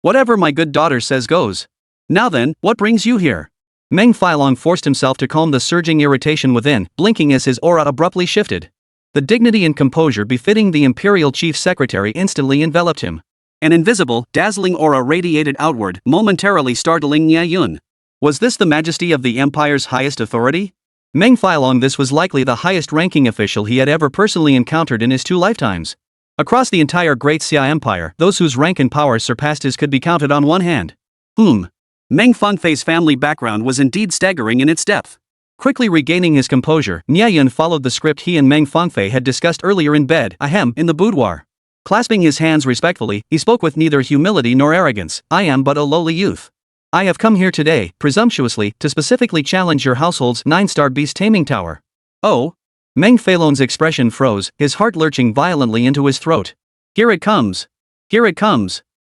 Whatever my good daughter says goes. Now then, what brings you here? Meng Failong forced himself to calm the surging irritation within, blinking as his aura abruptly shifted. The dignity and composure befitting the Imperial Chief Secretary instantly enveloped him. An invisible, dazzling aura radiated outward, momentarily startling Nie Yun. Was this the majesty of the Empire's highest authority? Meng Failong, this was likely the highest-ranking official he had ever personally encountered in his 2 lifetimes. Across the entire Great Xia Empire, those whose rank and power surpassed his could be counted on one hand. Meng Fangfei's family background was indeed staggering in its depth. Quickly regaining his composure, Nie Yun followed the script he and Meng Fangfei had discussed earlier in bed, in the boudoir. Clasping his hands respectfully, he spoke with neither humility nor arrogance. I am but a lowly youth. I have come here today, presumptuously, to specifically challenge your household's 9-star beast taming tower. Oh? Meng Failong's expression froze, his heart lurching violently into his throat. Here it comes.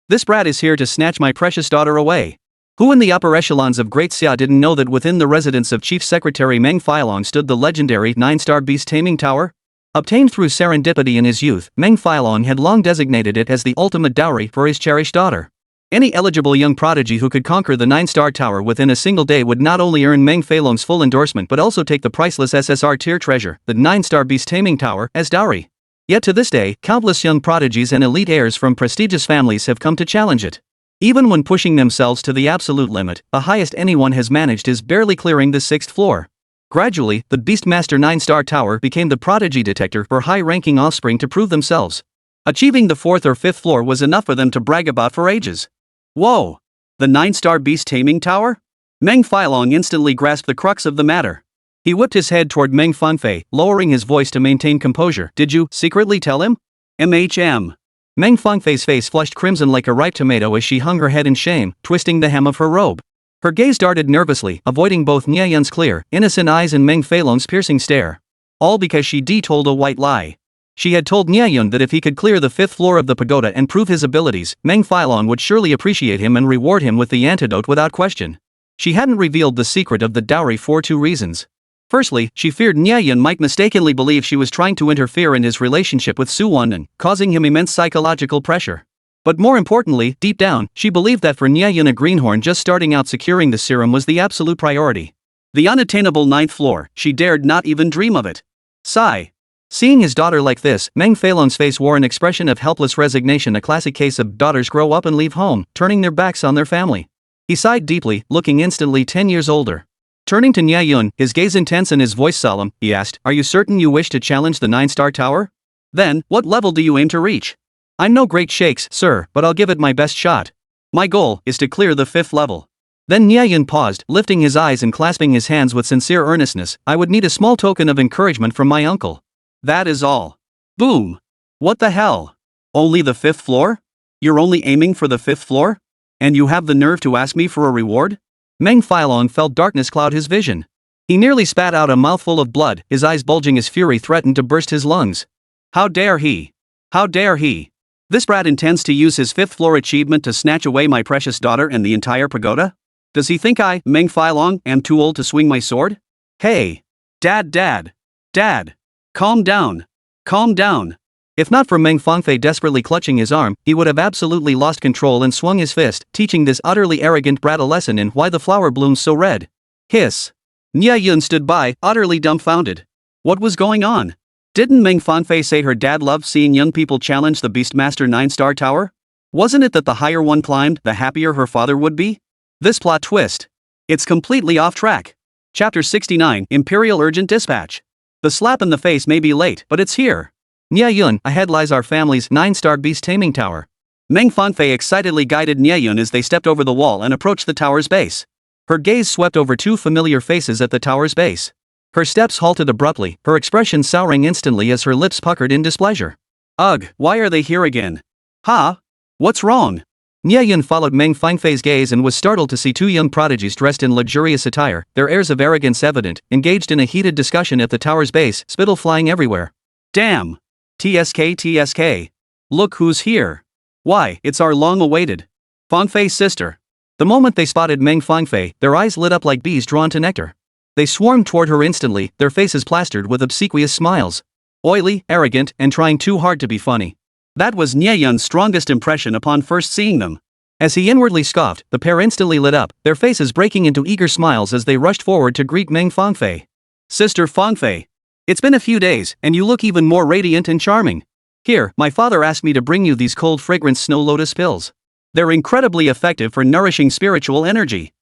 This brat is here to snatch my precious daughter away. Who in the upper echelons of Great Xia didn't know that within the residence of Chief Secretary Meng Failong stood the legendary 9-star beast taming tower? Obtained through serendipity in his youth, Meng Failong had long designated it as the ultimate dowry for his cherished daughter. Any eligible young prodigy who could conquer the 9-star tower within a single day would not only earn Meng Failong's full endorsement but also take the priceless SSR tier treasure, the 9-star beast taming tower, as dowry. Yet to this day, countless young prodigies and elite heirs from prestigious families have come to challenge it. Even when pushing themselves to the absolute limit, the highest anyone has managed is barely clearing the 6th floor. Gradually, the Beastmaster 9-star tower became the prodigy detector for high-ranking offspring to prove themselves. Achieving the 4th or 5th floor was enough for them to brag about for ages. Whoa! The 9-star beast taming tower? Meng Failong instantly grasped the crux of the matter. He whipped his head toward Meng Fangfei, lowering his voice to maintain composure. Did you secretly tell him? Meng Fangfei's face flushed crimson like a ripe tomato as she hung her head in shame, twisting the hem of her robe. Her gaze darted nervously, avoiding both Nie Yun's clear, innocent eyes and Meng Failong's piercing stare. All because she told a white lie. She had told Nie Yun that if he could clear the 5th floor of the pagoda and prove his abilities, Meng Failong would surely appreciate him and reward him with the antidote without question. She hadn't revealed the secret of the dowry for 2 reasons. Firstly, she feared Nie Yun might mistakenly believe she was trying to interfere in his relationship with Su Wandan, causing him immense psychological pressure. But more importantly, deep down, she believed that for Nie Yun, a greenhorn just starting out securing the serum was the absolute priority. The unattainable 9th floor, she dared not even dream of it. Sigh. Seeing his daughter like this, Meng Failong's face wore an expression of helpless resignation, a classic case of daughters grow up and leave home, turning their backs on their family. He sighed deeply, looking instantly 10 years older. Turning to Nie Yun, his gaze intense and his voice solemn, he asked, "Are you certain you wish to challenge the 9-star tower? Then, what level do you aim to reach?" "I'm no great shakes, sir, but I'll give it my best shot. My goal is to clear the 5th level." Then Nie Yun paused, lifting his eyes and clasping his hands with sincere earnestness. "I would need a small token of encouragement from my uncle. That is all." Boom! What the hell? Only the 5th floor? You're only aiming for the 5th floor? And you have the nerve to ask me for a reward? Meng Failong felt darkness cloud his vision. He nearly spat out a mouthful of blood, his eyes bulging as fury threatened to burst his lungs. How dare he? How dare he? This brat intends to use his 5th floor achievement to snatch away my precious daughter and the entire pagoda? Does he think I, Meng Failong, am too old to swing my sword? Hey! Dad! Calm down. If not for Meng Fangfei desperately clutching his arm, he would have absolutely lost control and swung his fist, teaching this utterly arrogant brat a lesson in why the flower blooms so red. Hiss. Nie Yun stood by, utterly dumbfounded. What was going on? Didn't Meng Fangfei say her dad loved seeing young people challenge the Beastmaster 9-star tower? Wasn't it that the higher one climbed, the happier her father would be? This plot twist. It's completely off track. Chapter 69, Imperial Urgent Dispatch. The slap in the face may be late, but it's here. Nie Yun, ahead lies our family's 9-star beast taming tower. Meng Fangfei excitedly guided Nie Yun as they stepped over the wall and approached the tower's base. Her gaze swept over two familiar faces at the tower's base. Her steps halted abruptly, her expression souring instantly as her lips puckered in displeasure. Ugh, why are they here again? Ha? What's wrong? Nie Yun followed Meng Fangfei's gaze and was startled to see two young prodigies dressed in luxurious attire, their airs of arrogance evident, engaged in a heated discussion at the tower's base, spittle flying everywhere. Damn! TSK. Look who's here. Why, it's our long-awaited Fangfei's sister. The moment they spotted Meng Fangfei, their eyes lit up like bees drawn to nectar. They swarmed toward her instantly, their faces plastered with obsequious smiles. Oily, arrogant, and trying too hard to be funny. That was Nie Yun's strongest impression upon first seeing them. As he inwardly scoffed, the pair instantly lit up, their faces breaking into eager smiles as they rushed forward to greet Meng Fangfei. Sister Fangfei. It's been a few days, and you look even more radiant and charming. Here, my father asked me to bring you these cold fragrance snow lotus pills. They're incredibly effective for nourishing spiritual energy.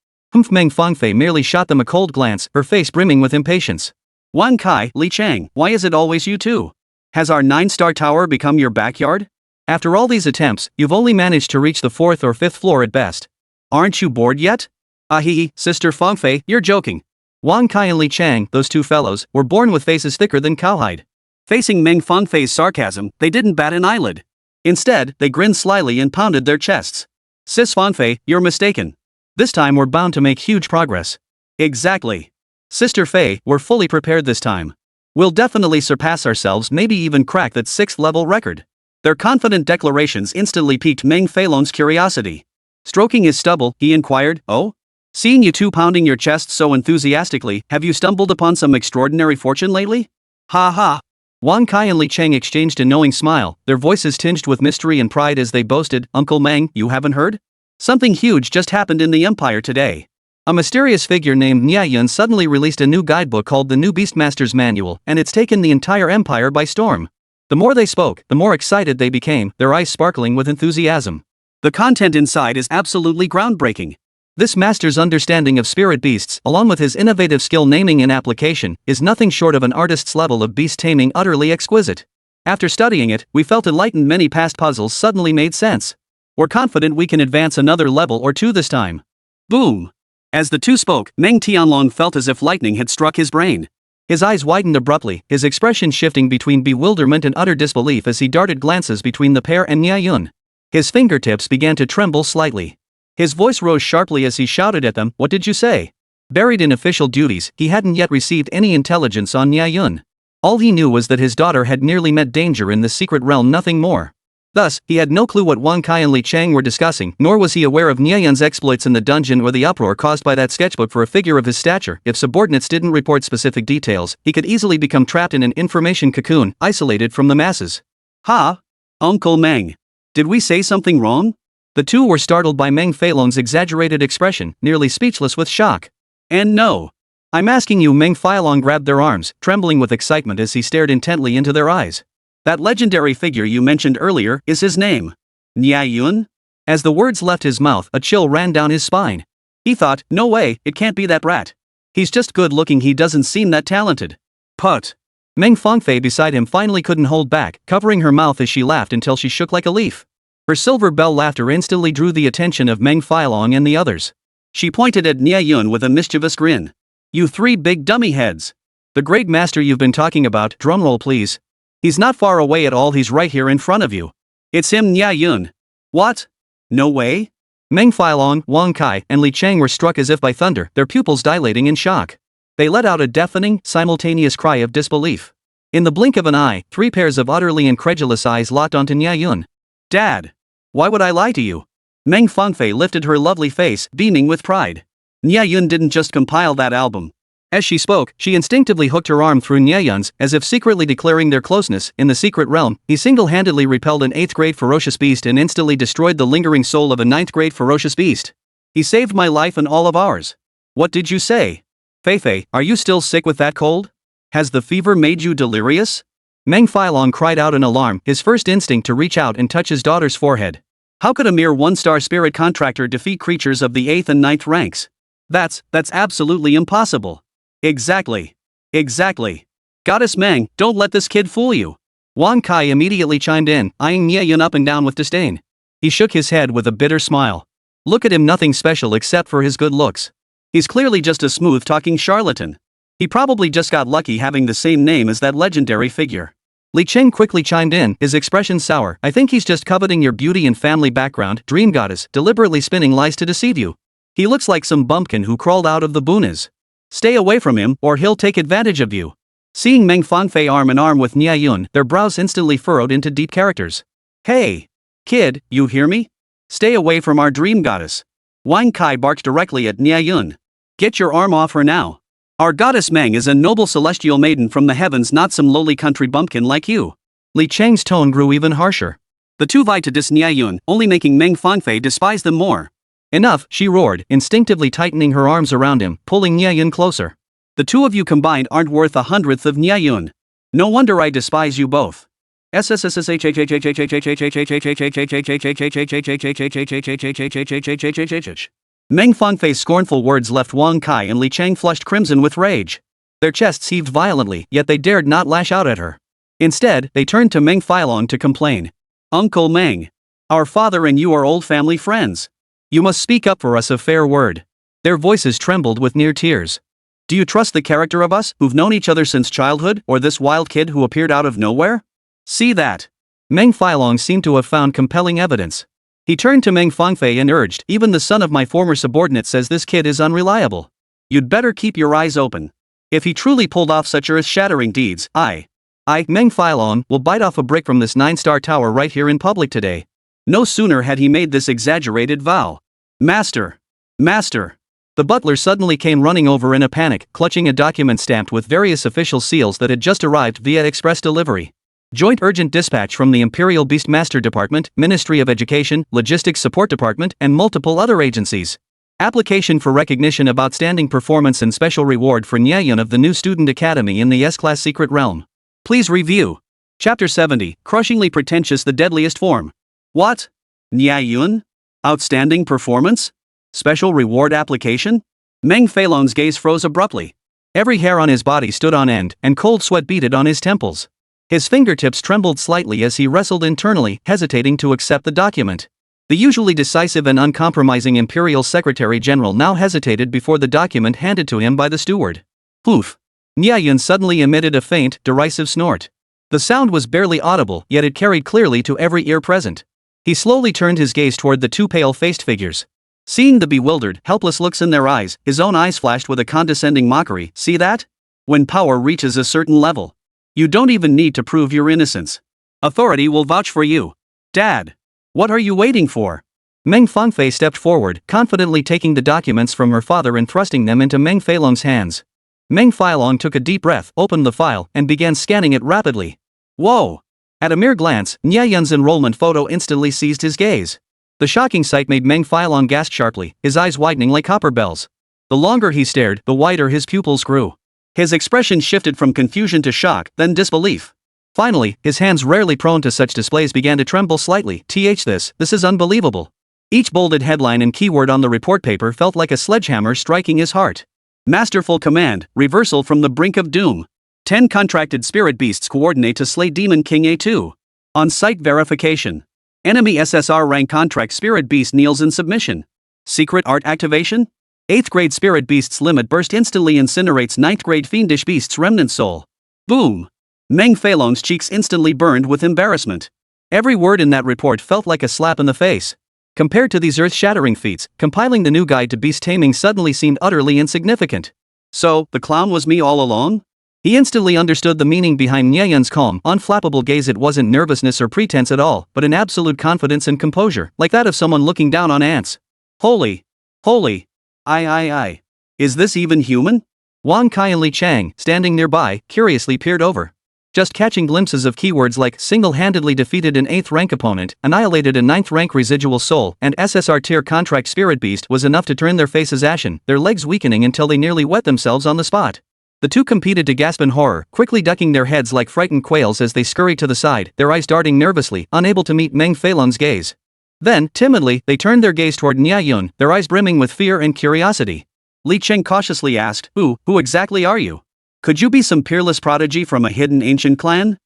Meng Fangfei merely shot them a cold glance, her face brimming with impatience. Wan Kai, Li Chang, why is it always you two? Has our 9-star tower become your backyard? After all these attempts, you've only managed to reach the 4th or 5th floor at best. Aren't you bored yet? Ahri, Sister Fangfei, you're joking. Wan Kai and Li Chang, those two fellows, were born with faces thicker than cowhide. Facing Meng Fangfei's sarcasm, they didn't bat an eyelid. Instead, they grinned slyly and pounded their chests. Sis Fangfei, you're mistaken. This time we're bound to make huge progress. Exactly. Sister Fei, we're fully prepared this time. We'll definitely surpass ourselves, maybe even crack that 6th-level record. Their confident declarations instantly piqued Meng Feilong's curiosity. Stroking his stubble, he inquired, "Oh? Seeing you two pounding your chests so enthusiastically, have you stumbled upon some extraordinary fortune lately?" Ha ha. Wan Kai and Li Chang exchanged a knowing smile, their voices tinged with mystery and pride as they boasted, "Uncle Meng, you haven't heard? Something huge just happened in the Empire today. A mysterious figure named Nie Yun suddenly released a new guidebook called the New Beastmaster's Manual, and it's taken the entire empire by storm." The more they spoke, the more excited they became, their eyes sparkling with enthusiasm. The content inside is absolutely groundbreaking. This master's understanding of spirit beasts, along with his innovative skill naming and application, is nothing short of an artist's level of beast taming, utterly exquisite. After studying it, we felt enlightened. Many past puzzles suddenly made sense. We're confident we can advance another level or two this time. Boom! As the two spoke, Meng Tianlong felt as if lightning had struck his brain. His eyes widened abruptly, his expression shifting between bewilderment and utter disbelief as he darted glances between the pair and Nie Yun. His fingertips began to tremble slightly. His voice rose sharply as he shouted at them, "What did you say?" Buried in official duties, he hadn't yet received any intelligence on Nie Yun. All he knew was that his daughter had nearly met danger in the secret realm, nothing more. Thus, he had no clue what Wan Kai and Li Chang were discussing, nor was he aware of Nie Yun's exploits in the dungeon or the uproar caused by that sketchbook. For a figure of his stature, if subordinates didn't report specific details, he could easily become trapped in an information cocoon, isolated from the masses. Ha! Uncle Meng. Did we say something wrong? The two were startled by Meng Feilong's exaggerated expression, nearly speechless with shock. And no. I'm asking you. Meng Feilong grabbed their arms, trembling with excitement as he stared intently into their eyes. That legendary figure you mentioned earlier, is his name Nie Yun? As the words left his mouth, a chill ran down his spine. He thought, no way, it can't be that brat. He's just good looking, he doesn't seem that talented. Put. Meng Fangfei beside him finally couldn't hold back, covering her mouth as she laughed until she shook like a leaf. Her silver bell laughter instantly drew the attention of Meng Feilong and the others. She pointed at Nie Yun with a mischievous grin. You three big dummy heads. The great master you've been talking about, drumroll please. He's not far away at all, he's right here in front of you. It's him, Nie Yun. What? No way? Meng Feilong, Wan Kai, and Li Chang were struck as if by thunder, their pupils dilating in shock. They let out a deafening, simultaneous cry of disbelief. In the blink of an eye, three pairs of utterly incredulous eyes locked onto Nie Yun. Dad! Why would I lie to you? Meng Fangfei lifted her lovely face, beaming with pride. Nie Yun didn't just compile that album. As she spoke, she instinctively hooked her arm through Nie Yun's, as if secretly declaring their closeness. In the secret realm, he single-handedly repelled an 8th-grade ferocious beast and instantly destroyed the lingering soul of a 9th-grade ferocious beast. He saved my life and all of ours. What did you say? Feifei, are you still sick with that cold? Has the fever made you delirious? Meng Feilong cried out in alarm, his first instinct to reach out and touch his daughter's forehead. How could a mere 1-star spirit contractor defeat creatures of the 8th and 9th ranks? That's absolutely impossible. Exactly. Goddess Meng, don't let this kid fool you. Wang Kai immediately chimed in, eyeing Nie Yun up and down with disdain. He shook his head with a bitter smile. Look at him, nothing special except for his good looks. He's clearly just a smooth-talking charlatan. He probably just got lucky having the same name as that legendary figure. Li Cheng quickly chimed in, his expression sour. I think he's just coveting your beauty and family background, dream goddess, deliberately spinning lies to deceive you. He looks like some bumpkin who crawled out of the boonies. Stay away from him, or he'll take advantage of you. Seeing Meng Fangfei arm in arm with Nie Yun, their brows instantly furrowed into deep characters. Hey! Kid, you hear me? Stay away from our dream goddess. Wang Kai barked directly at Nie Yun. Get your arm off her now. Our goddess Meng is a noble celestial maiden from the heavens, not some lowly country bumpkin like you. Li Cheng's tone grew even harsher. The two vied to diss Nie Yun, only making Meng Fangfei despise them more. Enough, she roared, instinctively tightening her arms around him, pulling Nie Yun closer. The two of you combined aren't worth 1/100th of Nie Yun. No wonder I despise you both. Meng Fangfei's scornful words left Wang Kai and Li Cheng flushed crimson with rage. Their chests heaved violently, yet they dared not lash out at her. Instead, they turned to Meng Failong to complain. Uncle Meng. Our father and you are old family friends. You must speak up for us a fair word. Their voices trembled with near tears. Do you trust the character of us, who've known each other since childhood, or this wild kid who appeared out of nowhere? See that. Meng Failong seemed to have found compelling evidence. He turned to Meng Fangfei and urged, even the son of my former subordinate says this kid is unreliable. You'd better keep your eyes open. If he truly pulled off such earth-shattering deeds, I, Meng Failong, will bite off a brick from this 9-star tower right here in public today. No sooner had he made this exaggerated vow. Master! Master! The butler suddenly came running over in a panic, clutching a document stamped with various official seals that had just arrived via express delivery. Joint urgent dispatch from the Imperial Beastmaster Department, Ministry of Education, Logistics Support Department, and multiple other agencies. Application for recognition of outstanding performance and special reward for Nie Yun of the new student academy in the S-Class Secret Realm. Please review. Chapter 70, Crushingly Pretentious, the Deadliest Form. What? Nie Yun? Outstanding performance? Special reward application? Meng Failong's gaze froze abruptly. Every hair on his body stood on end, and cold sweat beaded on his temples. His fingertips trembled slightly as he wrestled internally, hesitating to accept the document. The usually decisive and uncompromising Imperial Secretary General now hesitated before the document handed to him by the steward. Poof! Nie Yun suddenly emitted a faint, derisive snort. The sound was barely audible, yet it carried clearly to every ear present. He slowly turned his gaze toward the two pale-faced figures. Seeing the bewildered, helpless looks in their eyes, his own eyes flashed with a condescending mockery. See that? When power reaches a certain level, you don't even need to prove your innocence. Authority will vouch for you. Dad! What are you waiting for? Meng Fangfei stepped forward, confidently taking the documents from her father and thrusting them into Meng Failong's hands. Meng Failong took a deep breath, opened the file, and began scanning it rapidly. Whoa! At a mere glance, Nie Yun's enrollment photo instantly seized his gaze. The shocking sight made Meng Failong gasp sharply, his eyes widening like copper bells. The longer he stared, the wider his pupils grew. His expression shifted from confusion to shock, then disbelief. Finally, his hands rarely prone to such displays began to tremble slightly. This is unbelievable. Each bolded headline and keyword on the report paper felt like a sledgehammer striking his heart. Masterful command, reversal from the brink of doom. 10 contracted spirit beasts coordinate to slay Demon King A2. On-site verification. Enemy SSR rank contract spirit beast kneels in submission. Secret art activation? 8th grade spirit beast's limit burst instantly incinerates 9th grade fiendish beast's remnant soul. Boom! Meng Failong's cheeks instantly burned with embarrassment. Every word in that report felt like a slap in the face. Compared to these earth-shattering feats, compiling the new guide to beast taming suddenly seemed utterly insignificant. So, the clown was me all along? He instantly understood the meaning behind Nie Yun's calm, unflappable gaze. It wasn't nervousness or pretense at all, but an absolute confidence and composure, like that of someone looking down on ants. Holy! Is this even human? Wang Kai and Li Chang, standing nearby, curiously peered over. Just catching glimpses of keywords like single-handedly defeated an 8th rank opponent, annihilated a 9th rank residual soul, and SSR tier contract spirit beast was enough to turn their faces ashen, their legs weakening until they nearly wet themselves on the spot. The two competed to gasp in horror, quickly ducking their heads like frightened quails as they scurried to the side, their eyes darting nervously, unable to meet Meng Failong's gaze. Then, timidly, they turned their gaze toward Nie Yun, their eyes brimming with fear and curiosity. Li Cheng cautiously asked, Who exactly are you? Could you be some peerless prodigy from a hidden ancient clan?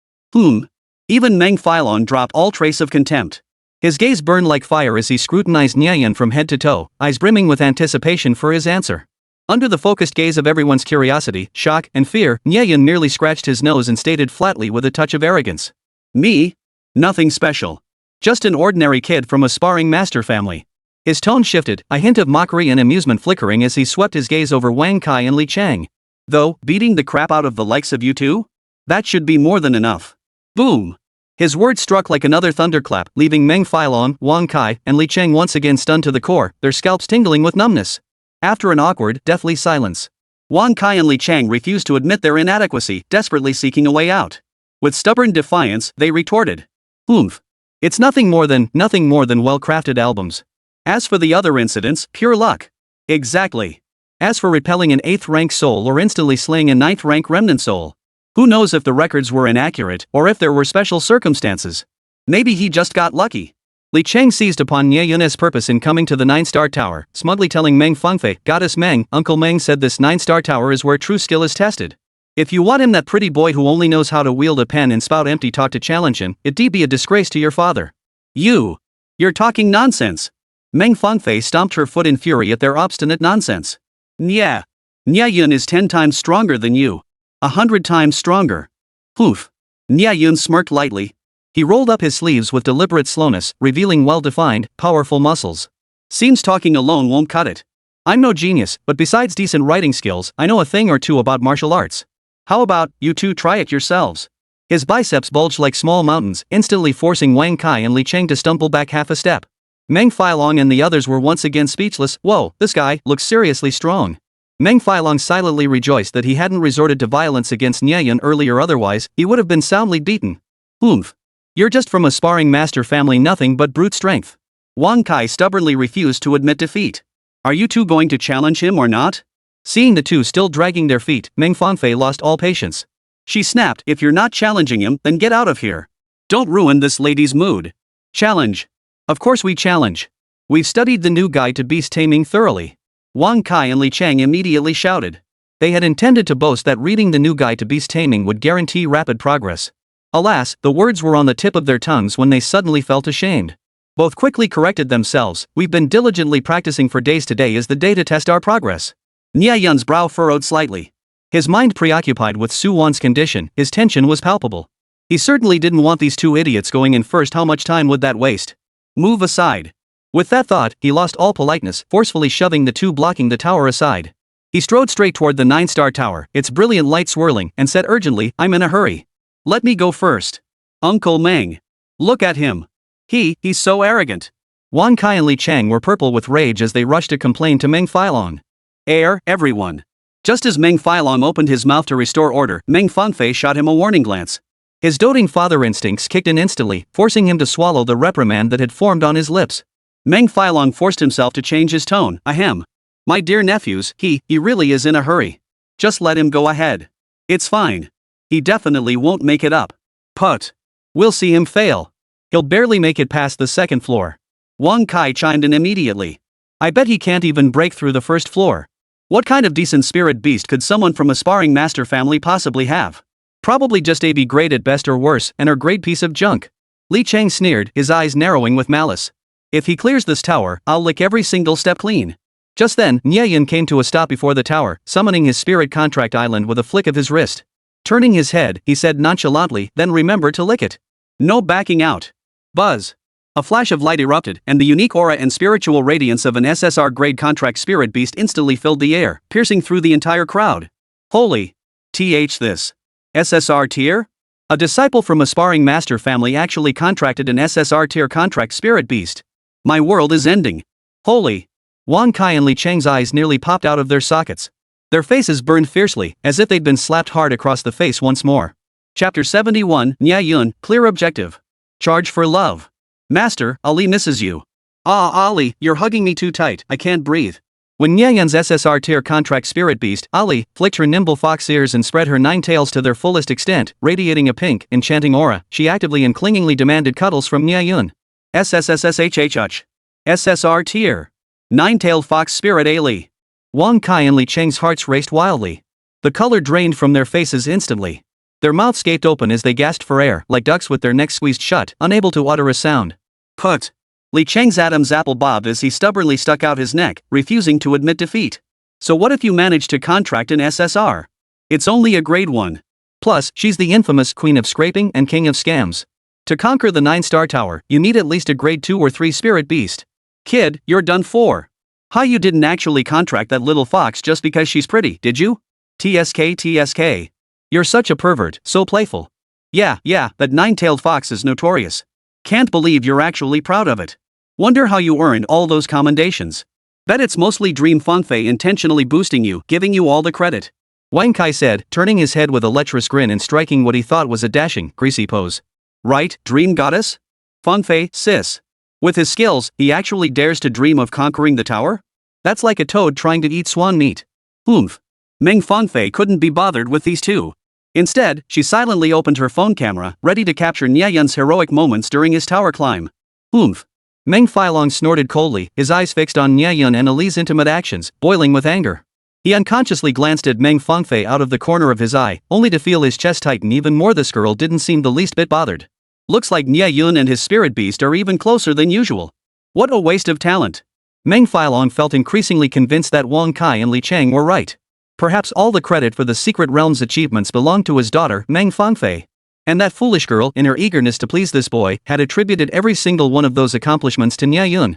Even Meng Filon dropped all trace of contempt. His gaze burned like fire as he scrutinized Nie Yun from head to toe, eyes brimming with anticipation for his answer. Under the focused gaze of everyone's curiosity, shock, and fear, Nie Yun nearly scratched his nose and stated flatly with a touch of arrogance. Me? Nothing special. Just an ordinary kid from a sparring master family. His tone shifted, a hint of mockery and amusement flickering as he swept his gaze over Wang Kai and Li Chang. Though, beating the crap out of the likes of you two? That should be more than enough. Boom! His words struck like another thunderclap, leaving Meng Filon, Wang Kai, and Li Chang once again stunned to the core, their scalps tingling with numbness. After an awkward, deathly silence, Wang Kai and Li Chang refused to admit their inadequacy, desperately seeking a way out. With stubborn defiance, they retorted. Oomph. It's nothing more than well-crafted albums. As for the other incidents, pure luck. Exactly. As for repelling an 8th-rank soul or instantly slaying a 9th-rank remnant soul, who knows if the records were inaccurate or if there were special circumstances. Maybe he just got lucky. Li Chang seized upon Nie Yun's purpose in coming to the 9-star tower, smugly telling Meng Fengfei, Goddess Meng, Uncle Meng said this 9-star tower is where true skill is tested. If you want him, that pretty boy who only knows how to wield a pen and spout empty talk, to challenge him, it'd be a disgrace to your father. You're talking nonsense. Meng Fengfei stomped her foot in fury at their obstinate nonsense. Nie Yun is 10 times stronger than you. 100 times stronger. Poof. Nie Yun smirked lightly. He rolled up his sleeves with deliberate slowness, revealing well-defined, powerful muscles. Seems talking alone won't cut it. I'm no genius, but besides decent writing skills, I know a thing or two about martial arts. How about you two try it yourselves? His biceps bulged like small mountains, instantly forcing Wang Kai and Li Chang to stumble back half a step. Meng Filong and the others were once again speechless. Whoa, this guy looks seriously strong. Meng Filong silently rejoiced that he hadn't resorted to violence against Nie Yun earlier, otherwise, he would have been soundly beaten. Oomph. You're just from a sparring master family, nothing but brute strength. Wang Kai stubbornly refused to admit defeat. Are you two going to challenge him or not? Seeing the two still dragging their feet, Meng Fengfei lost all patience. She snapped, if you're not challenging him, then get out of here. Don't ruin this lady's mood. Challenge. Of course we challenge. We've studied the new guide to beast taming thoroughly. Wang Kai and Li Chang immediately shouted. They had intended to boast that reading the new guide to beast taming would guarantee rapid progress. Alas, the words were on the tip of their tongues when they suddenly felt ashamed. Both quickly corrected themselves. We've been diligently practicing for days. Today is the day to test our progress. Nie Yun's brow furrowed slightly. His mind preoccupied with Su Wan's condition, his tension was palpable. He certainly didn't want these two idiots going in first. How much time would that waste? Move aside. With that thought, he lost all politeness, forcefully shoving the two blocking the tower aside. He strode straight toward the 9-star tower, its brilliant light swirling, and said urgently, I'm in a hurry. Let me go first. Uncle Meng. Look at him. He's so arrogant. Wang Kai and Li Chang were purple with rage as they rushed to complain to Meng Filong. Everyone. Just as Meng Filong opened his mouth to restore order, Meng Fengfei shot him a warning glance. His doting father instincts kicked in instantly, forcing him to swallow the reprimand that had formed on his lips. Meng Filong forced himself to change his tone. Ahem. My dear nephews, he really is in a hurry. Just let him go ahead. It's fine. He definitely won't make it up. Put. We'll see him fail. He'll barely make it past the 2nd floor. Wang Kai chimed in immediately. I bet he can't even break through the 1st floor. What kind of decent spirit beast could someone from a sparring master family possibly have? Probably just a B grade at best, or worse, and a grade piece of junk. Li Chang sneered, his eyes narrowing with malice. If he clears this tower, I'll lick every single step clean. Just then, Nie Yun came to a stop before the tower, summoning his spirit contract island with a flick of his wrist. Turning his head, he said nonchalantly, then remember to lick it. No backing out. Buzz. A flash of light erupted, and the unique aura and spiritual radiance of an SSR grade contract spirit beast instantly filled the air, piercing through the entire crowd. Holy. This. SSR tier? A disciple from a sparring master family actually contracted an SSR tier contract spirit beast. My world is ending. Holy. Wang Kai and Li Chang's eyes nearly popped out of their sockets. Their faces burned fiercely, as if they'd been slapped hard across the face once more. Chapter 71, Nie Yun, Clear Objective. Charge for love. Master, Ali misses you. Ah, Ali, you're hugging me too tight, I can't breathe. When Nie Yun's SSR tier contract spirit beast, Ali, flicked her nimble fox ears and spread her 9 tails to their fullest extent, radiating a pink, enchanting aura, she actively and clingingly demanded cuddles from Nie Yun. SSSSHHH. SSR tier. 9-tailed fox spirit Ali. Wang Kai and Li Chang's hearts raced wildly. The color drained from their faces instantly. Their mouths gaped open as they gasped for air, like ducks with their necks squeezed shut, unable to utter a sound. Put. Li Cheng's Adam's apple bobbed as he stubbornly stuck out his neck, refusing to admit defeat. So what if you manage to contract an SSR? It's only a grade 1. Plus, she's the infamous queen of scraping and king of scams. To conquer the 9-star tower, you need at least a grade 2 or 3 spirit beast. Kid, you're done for. How you didn't actually contract that little fox just because she's pretty, did you? TSK. You're such a pervert, so playful. Yeah, that 9-tailed fox is notorious. Can't believe you're actually proud of it. Wonder how you earned all those commendations. Bet it's mostly Dream Fangfei intentionally boosting you, giving you all the credit. Wang Kai said, turning his head with a lecherous grin and striking what he thought was a dashing, greasy pose. Right, Dream Goddess? Fangfei, sis. With his skills, he actually dares to dream of conquering the tower? That's like a toad trying to eat swan meat. Oomph. Meng Fangfei couldn't be bothered with these two. Instead, she silently opened her phone camera, ready to capture Nie Yun's heroic moments during his tower climb. Oomph. Meng Filong snorted coldly, his eyes fixed on Nie Yun and Ali's intimate actions, boiling with anger. He unconsciously glanced at Meng Fangfei out of the corner of his eye, only to feel his chest tighten even more. This girl didn't seem the least bit bothered. Looks like Nie Yun and his spirit beast are even closer than usual. What a waste of talent. Meng Filong felt increasingly convinced that Wang Kai and Li Cheng were right. Perhaps all the credit for the Secret Realm's achievements belonged to his daughter, Meng Fangfei. And that foolish girl, in her eagerness to please this boy, had attributed every single one of those accomplishments to Nie Yun.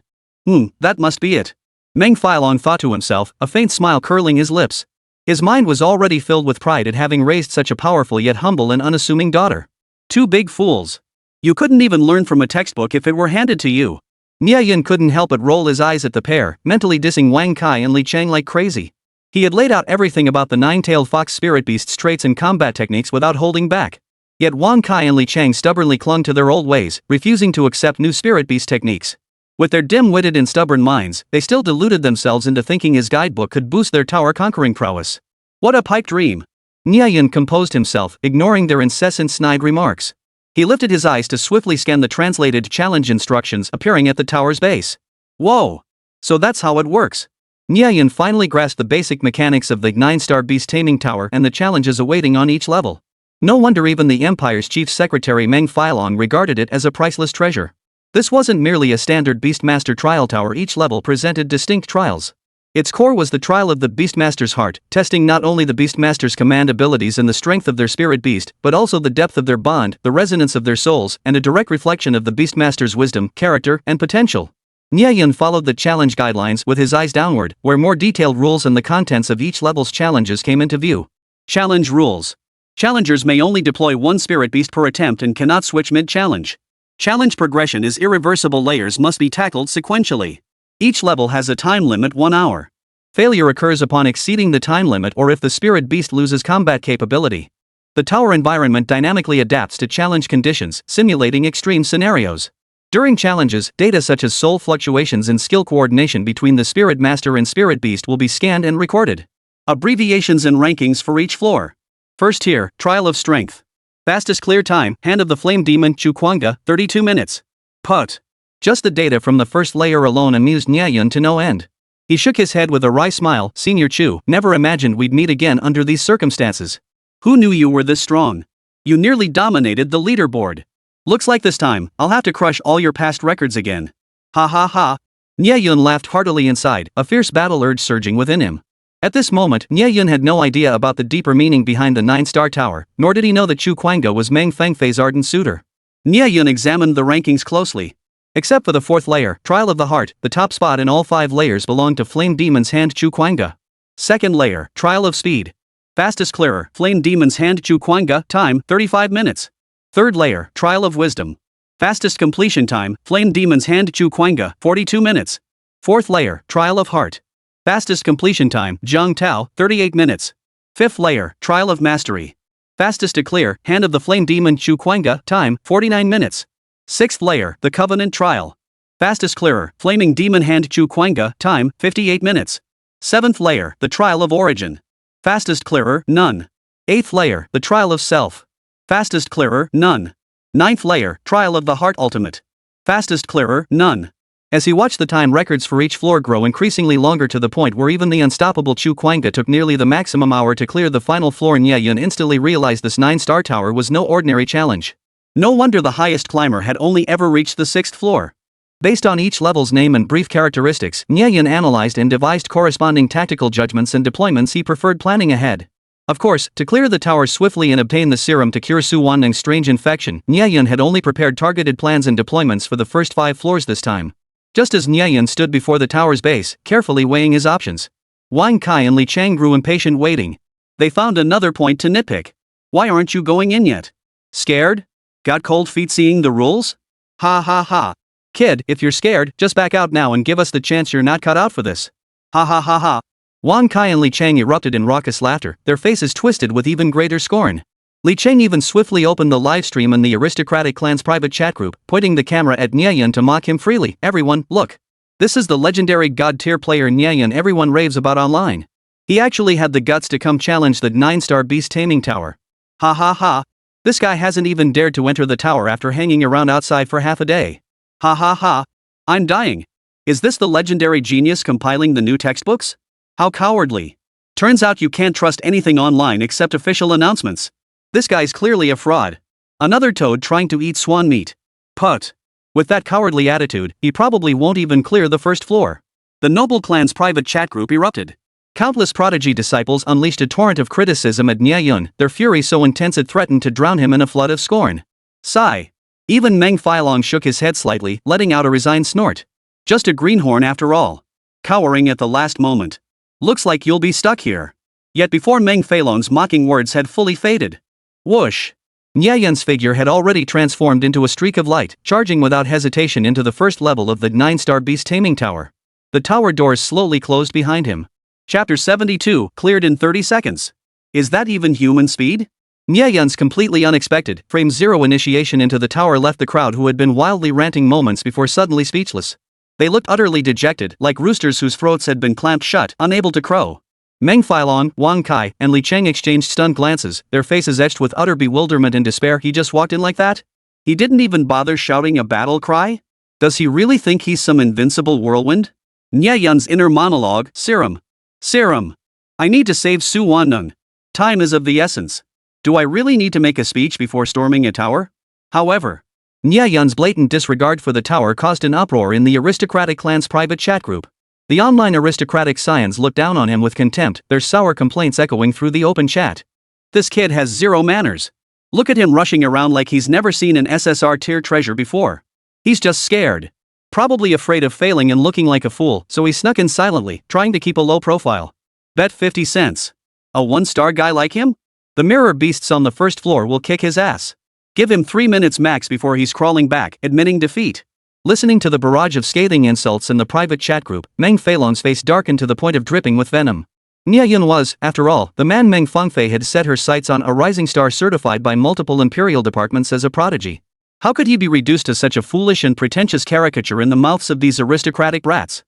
That must be it. Meng Filong thought to himself, a faint smile curling his lips. His mind was already filled with pride at having raised such a powerful yet humble and unassuming daughter. Two big fools. You couldn't even learn from a textbook if it were handed to you. Nie Yun couldn't help but roll his eyes at the pair, mentally dissing Wang Kai and Li Cheng like crazy. He had laid out everything about the 9-tailed fox spirit beast's traits and combat techniques without holding back. Yet Wang Kai and Li Cheng stubbornly clung to their old ways, refusing to accept new spirit beast techniques. With their dim-witted and stubborn minds, they still deluded themselves into thinking his guidebook could boost their tower conquering prowess. What a pipe dream! Nie Yun composed himself, ignoring their incessant snide remarks. He lifted his eyes to swiftly scan the translated challenge instructions appearing at the tower's base. Whoa! So that's how it works. Nie Yun finally grasped the basic mechanics of the 9-star beast taming tower and the challenges awaiting on each level. No wonder even the Empire's chief secretary Meng Filong regarded it as a priceless treasure. This wasn't merely a standard Beastmaster trial tower. Each level presented distinct trials. Its core was the trial of the Beastmaster's heart, testing not only the Beastmaster's command abilities and the strength of their spirit beast, but also the depth of their bond, the resonance of their souls, and a direct reflection of the Beastmaster's wisdom, character, and potential. Nie Yun followed the challenge guidelines with his eyes downward, where more detailed rules and the contents of each level's challenges came into view. Challenge rules. Challengers may only deploy one spirit beast per attempt and cannot switch mid-challenge. Challenge progression is irreversible. Layers must be tackled sequentially. Each level has a time limit, 1 hour. Failure occurs upon exceeding the time limit or if the spirit beast loses combat capability. The tower environment dynamically adapts to challenge conditions, simulating extreme scenarios. During challenges, data such as soul fluctuations and skill coordination between the Spirit Master and Spirit Beast will be scanned and recorded. Abbreviations and rankings for each floor. First tier, Trial of Strength. Fastest clear time, Hand of the Flame Demon Chu Kwanga, 32 minutes. Put. Just the data from the first layer alone amused Nie Yun to no end. He shook his head with a wry smile. Senior Chu, never imagined we'd meet again under these circumstances. Who knew you were this strong? You nearly dominated the leaderboard. Looks like this time, I'll have to crush all your past records again. Ha ha ha. Nie Yun laughed heartily inside, a fierce battle urge surging within him. At this moment, Nie Yun had no idea about the deeper meaning behind the 9-star tower, nor did he know that Chu Kwanga was Meng Fangfei's ardent suitor. Nie Yun examined the rankings closely. Except for the 4th layer, Trial of the Heart, the top spot in all 5 layers belonged to Flame Demon's Hand Chu Kwanga. 2nd layer, Trial of Speed. Fastest clearer, Flame Demon's Hand Chu Kwanga, time, 35 minutes. 3rd layer, Trial of Wisdom. Fastest completion time, Flame Demon's Hand Chu Kwanga, 42 minutes. 4th layer, Trial of Heart. Fastest completion time, Zhang Tao, 38 minutes. 5th layer, Trial of Mastery. Fastest to clear, Hand of the Flame Demon Chu Kwanga, time, 49 minutes. 6th layer, The Covenant Trial. Fastest clearer, Flaming Demon Hand Chu Kwanga, time, 58 minutes. 7th layer, The Trial of Origin. Fastest clearer, none. 8th layer, The Trial of Self. Fastest clearer, none. 9th layer, Trial of the Heart Ultimate. Fastest clearer, none. As he watched the time records for each floor grow increasingly longer to the point where even the unstoppable Chu Kwanga took nearly the maximum hour to clear the final floor, Nie Yun instantly realized this 9-star tower was no ordinary challenge. No wonder the highest climber had only ever reached the 6th floor. Based on each level's name and brief characteristics, Nie Yun analyzed and devised corresponding tactical judgments and deployments he preferred planning ahead. Of course, to clear the tower swiftly and obtain the serum to cure Su Wanning's strange infection, Nie Yun had only prepared targeted plans and deployments for the first 5 floors this time. Just as Nie Yun stood before the tower's base, carefully weighing his options, Wang Kai and Li Chang grew impatient waiting. They found another point to nitpick. Why aren't you going in yet? Scared? Got cold feet seeing the rules? Ha ha ha. Kid, if you're scared, just back out now and give us the chance you're not cut out for this. Ha ha ha ha. Wang Kai and Li Chang erupted in raucous laughter, their faces twisted with even greater scorn. Li Chang even swiftly opened the livestream in the aristocratic clan's private chat group, pointing the camera at Nie Yun to mock him freely. Everyone, look. This is the legendary god-tier player Nie Yun everyone raves about online. He actually had the guts to come challenge the 9-star beast taming tower. Ha ha ha. This guy hasn't even dared to enter the tower after hanging around outside for half a day. Ha ha ha. I'm dying. Is this the legendary genius compiling the new textbooks? How cowardly. Turns out you can't trust anything online except official announcements. This guy's clearly a fraud. Another toad trying to eat swan meat. Put. With that cowardly attitude, he probably won't even clear the 1st floor. The noble clan's private chat group erupted. Countless prodigy disciples unleashed a torrent of criticism at Nie Yun, their fury so intense it threatened to drown him in a flood of scorn. Sigh. Even Meng Failong shook his head slightly, letting out a resigned snort. Just a greenhorn after all. Cowering at the last moment. Looks like you'll be stuck here. Yet before Meng Failong's mocking words had fully faded. Whoosh! Nie Yun's figure had already transformed into a streak of light, charging without hesitation into the 1st level of the 9-star beast taming tower. The tower doors slowly closed behind him. Chapter 72, cleared in 30 seconds. Is that even human speed? Nie Yun's completely unexpected, frame 0 initiation into the tower left the crowd who had been wildly ranting moments before suddenly speechless. They looked utterly dejected, like roosters whose throats had been clamped shut, unable to crow. Meng Failong, Wang Kai, and Li Chang exchanged stunned glances, their faces etched with utter bewilderment and despair. He just walked in like that? He didn't even bother shouting a battle cry? Does he really think he's some invincible whirlwind? Nie Yun's inner monologue, serum. Serum. I need to save Su Wanning. Time is of the essence. Do I really need to make a speech before storming a tower? However, Nie Yun's blatant disregard for the tower caused an uproar in the aristocratic clan's private chat group. The online aristocratic scions looked down on him with contempt, their sour complaints echoing through the open chat. This kid has 0 manners. Look at him rushing around like he's never seen an SSR tier treasure before. He's just scared. Probably afraid of failing and looking like a fool, so he snuck in silently, trying to keep a low profile. Bet 50 cents. A 1-star guy like him? The mirror beasts on the 1st floor will kick his ass. Give him 3 minutes max before he's crawling back, admitting defeat. Listening to the barrage of scathing insults in the private chat group, Meng Failong's face darkened to the point of dripping with venom. Nie Yun was, after all, the man Meng Fangfei had set her sights on, a rising star certified by multiple imperial departments as a prodigy. How could he be reduced to such a foolish and pretentious caricature in the mouths of these aristocratic brats?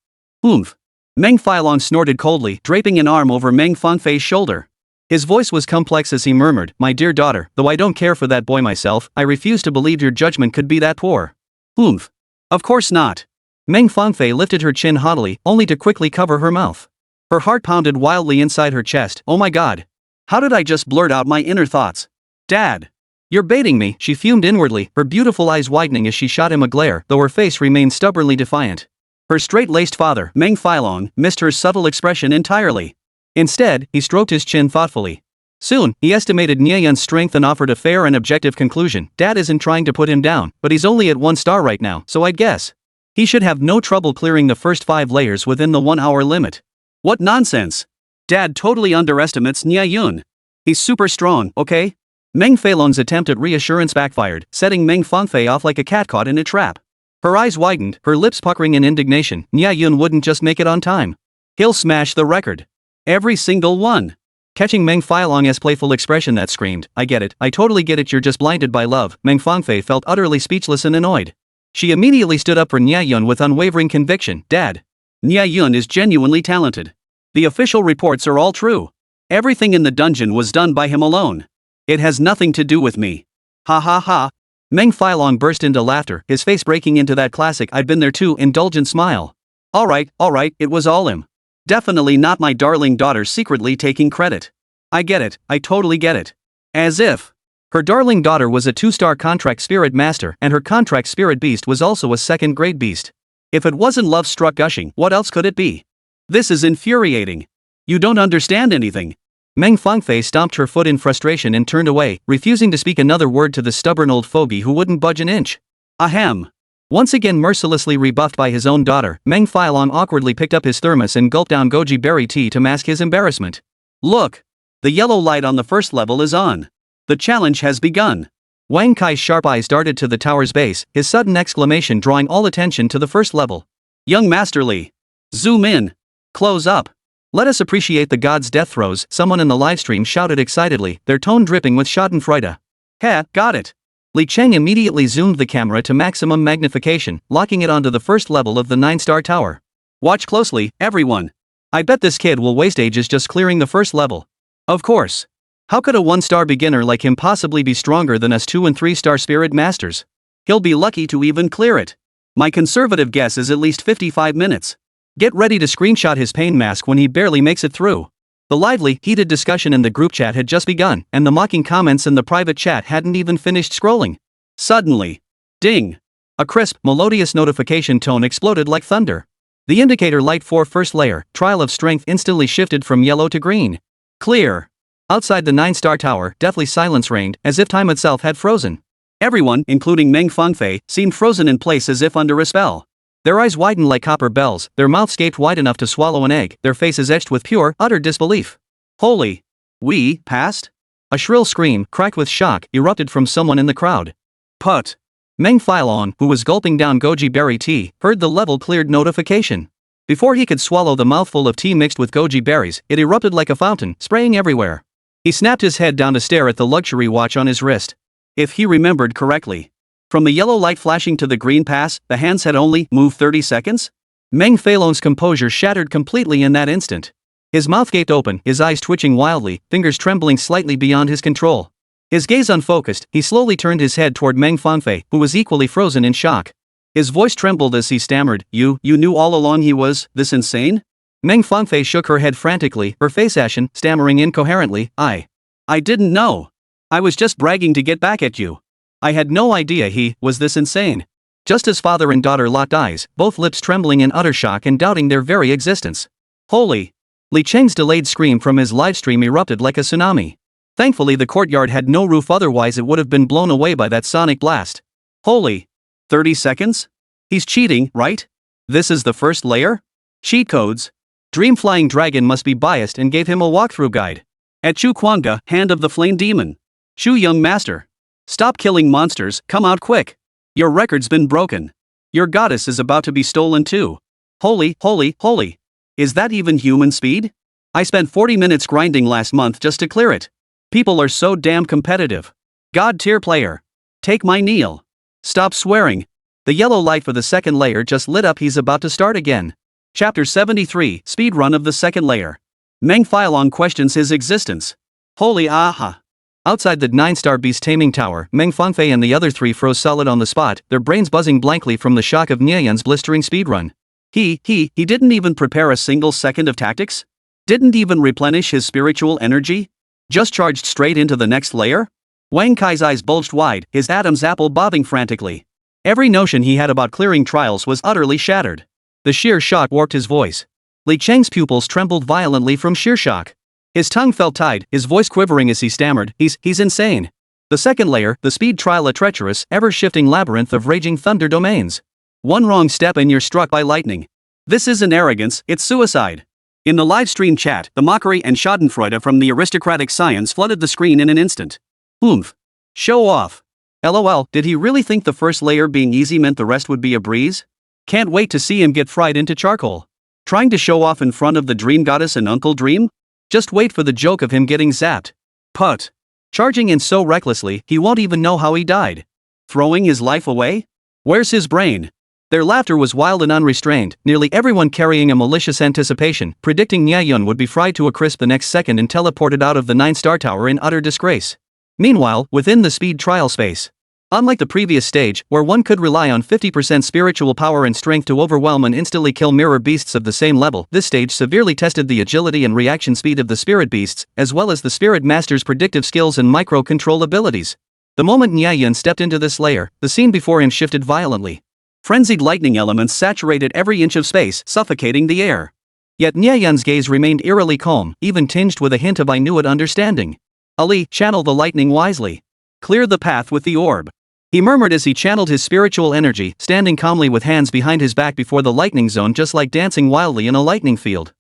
Oomph. Meng Failong snorted coldly, draping an arm over Meng Fangfei's shoulder. His voice was complex as he murmured, "My dear daughter, though I don't care for that boy myself, I refuse to believe your judgment could be that poor." Oomph. Of course not. Meng Fangfei lifted her chin haughtily, only to quickly cover her mouth. Her heart pounded wildly inside her chest. Oh my god. How did I just blurt out my inner thoughts? Dad. You're baiting me, she fumed inwardly, her beautiful eyes widening as she shot him a glare, though her face remained stubbornly defiant. Her straight-laced father, Meng Failong, missed her subtle expression entirely. Instead, he stroked his chin thoughtfully. Soon, he estimated Nie Yun's strength and offered a fair and objective conclusion. Dad isn't trying to put him down, but he's only at 1 star right now, so I'd guess he should have no trouble clearing the first 5 layers within the 1-hour limit. What nonsense! Dad totally underestimates Nie Yun. He's super strong, okay? Meng Failong's attempt at reassurance backfired, setting Meng Fangfei off like a cat caught in a trap. Her eyes widened, her lips puckering in indignation. Nie Yun wouldn't just make it on time. He'll smash the record. Every single one. Catching Meng Failong's playful expression that screamed, "I get it, I totally get it, you're just blinded by love," Meng Fangfei felt utterly speechless and annoyed. She immediately stood up for Nie Yun with unwavering conviction. "Dad. Nie Yun is genuinely talented. The official reports are all true. Everything in the dungeon was done by him alone. It has nothing to do with me." Ha ha ha. Meng Filong burst into laughter, his face breaking into that classic "I've been there too" indulgent smile. Alright, it was all him. Definitely not my darling daughter secretly taking credit. I get it, I totally get it. As if her darling daughter was a 2-star contract spirit master and her contract spirit beast was also a 2nd grade beast. If it wasn't love struck gushing, what else could it be? This is infuriating. You don't understand anything. Meng Fangfei stomped her foot in frustration and turned away, refusing to speak another word to the stubborn old fogey who wouldn't budge an inch. Ahem. Once again mercilessly rebuffed by his own daughter, Meng Filong awkwardly picked up his thermos and gulped down goji berry tea to mask his embarrassment. Look! The yellow light on the first level is on. The challenge has begun. Wang Kai's sharp eyes darted to the tower's base, his sudden exclamation drawing all attention to the first level. Young Masterly! Zoom in! Close up! Let us appreciate the god's death throes, someone in the livestream shouted excitedly, their tone dripping with schadenfreude. Heh, got it! Li Cheng immediately zoomed the camera to maximum magnification, locking it onto the first level of the 9-star tower. Watch closely, everyone. I bet this kid will waste ages just clearing the first level. Of course. How could a 1-star beginner like him possibly be stronger than us 2 and 3-star spirit masters? He'll be lucky to even clear it. My conservative guess is at least 55 minutes. Get ready to screenshot his pain mask when he barely makes it through. The lively, heated discussion in the group chat had just begun, and the mocking comments in the private chat hadn't even finished scrolling. Suddenly, ding! A crisp, melodious notification tone exploded like thunder. The indicator light for first layer, trial of strength instantly shifted from yellow to green. Clear. Outside the 9-star tower, deathly silence reigned, as if time itself had frozen. Everyone, including Meng Fangfei, seemed frozen in place as if under a spell. Their eyes widened like copper bells, their mouths gaped wide enough to swallow an egg, their faces etched with pure, utter disbelief. Holy! We passed? A shrill scream, cracked with shock, erupted from someone in the crowd. Put! Meng Filong, who was gulping down goji berry tea, heard the level cleared notification. Before he could swallow the mouthful of tea mixed with goji berries, it erupted like a fountain, spraying everywhere. He snapped his head down to stare at the luxury watch on his wrist. If he remembered correctly, from the yellow light flashing to the green pass, the hands had only moved 30 seconds? Meng Filong's composure shattered completely in that instant. His mouth gaped open, his eyes twitching wildly, fingers trembling slightly beyond his control. His gaze unfocused, he slowly turned his head toward Meng Fangfei, who was equally frozen in shock. His voice trembled as he stammered, You knew all along he was this insane? Meng Fangfei shook her head frantically, her face ashen, stammering incoherently, I didn't know. I was just bragging to get back at you. I had no idea he was this insane. Just as father and daughter locked eyes, both lips trembling in utter shock and doubting their very existence. Holy! Li Cheng's delayed scream from his livestream erupted like a tsunami. Thankfully the courtyard had no roof, otherwise it would have been blown away by that sonic blast. Holy! 30 seconds? He's cheating, right? This is the first layer? Cheat codes? Dream Flying Dragon must be biased and gave him a walkthrough guide. At Chu Kwangda, Hand of the Flame Demon. Shu Young Master. Stop killing monsters, come out quick. Your record's been broken. Your goddess is about to be stolen too. Holy! Is that even human speed? I spent 40 minutes grinding last month just to clear it. People are so damn competitive. God tier player. Take my kneel. Stop swearing. The yellow light for the second layer just lit up, he's about to start again. Chapter 73, Speedrun of the second layer. Meng Filong questions his existence. Holy aha! Outside the 9-star beast taming tower, Meng Fangfei and the other 3 froze solid on the spot, their brains buzzing blankly from the shock of Nie Yun's blistering speedrun. He didn't even prepare a single second of tactics? Didn't even replenish his spiritual energy? Just charged straight into the next layer? Wang Kai's eyes bulged wide, his Adam's apple bobbing frantically. Every notion he had about clearing trials was utterly shattered. The sheer shock warped his voice. Li Cheng's pupils trembled violently from sheer shock. His tongue felt tied, his voice quivering as he stammered, he's insane. The second layer, the speed trial, a treacherous, ever-shifting labyrinth of raging thunder domains. One wrong step and you're struck by lightning. This isn't arrogance, it's suicide. In the livestream chat, the mockery and schadenfreude from the aristocratic scions flooded the screen in an instant. Oomph. Show off. LOL, did he really think the first layer being easy meant the rest would be a breeze? Can't wait to see him get fried into charcoal. Trying to show off in front of the dream goddess and Uncle Dream? Just wait for the joke of him getting zapped. Put. Charging in so recklessly, he won't even know how he died. Throwing his life away? Where's his brain? Their laughter was wild and unrestrained, nearly everyone carrying a malicious anticipation, predicting Nie Yun would be fried to a crisp the next second and teleported out of the 9-star tower in utter disgrace. Meanwhile, within the speed trial space. Unlike the previous stage, where one could rely on 50% spiritual power and strength to overwhelm and instantly kill mirror beasts of the same level, this stage severely tested the agility and reaction speed of the spirit beasts, as well as the spirit master's predictive skills and micro-control abilities. The moment Nie Yun stepped into this layer, the scene before him shifted violently. Frenzied lightning elements saturated every inch of space, suffocating the air. Yet Nie Yun's gaze remained eerily calm, even tinged with a hint of I knew it understanding. Ali, channel the lightning wisely. Clear the path with the orb. He murmured as he channeled his spiritual energy, standing calmly with hands behind his back before the lightning zone, just like dancing wildly in a lightning field.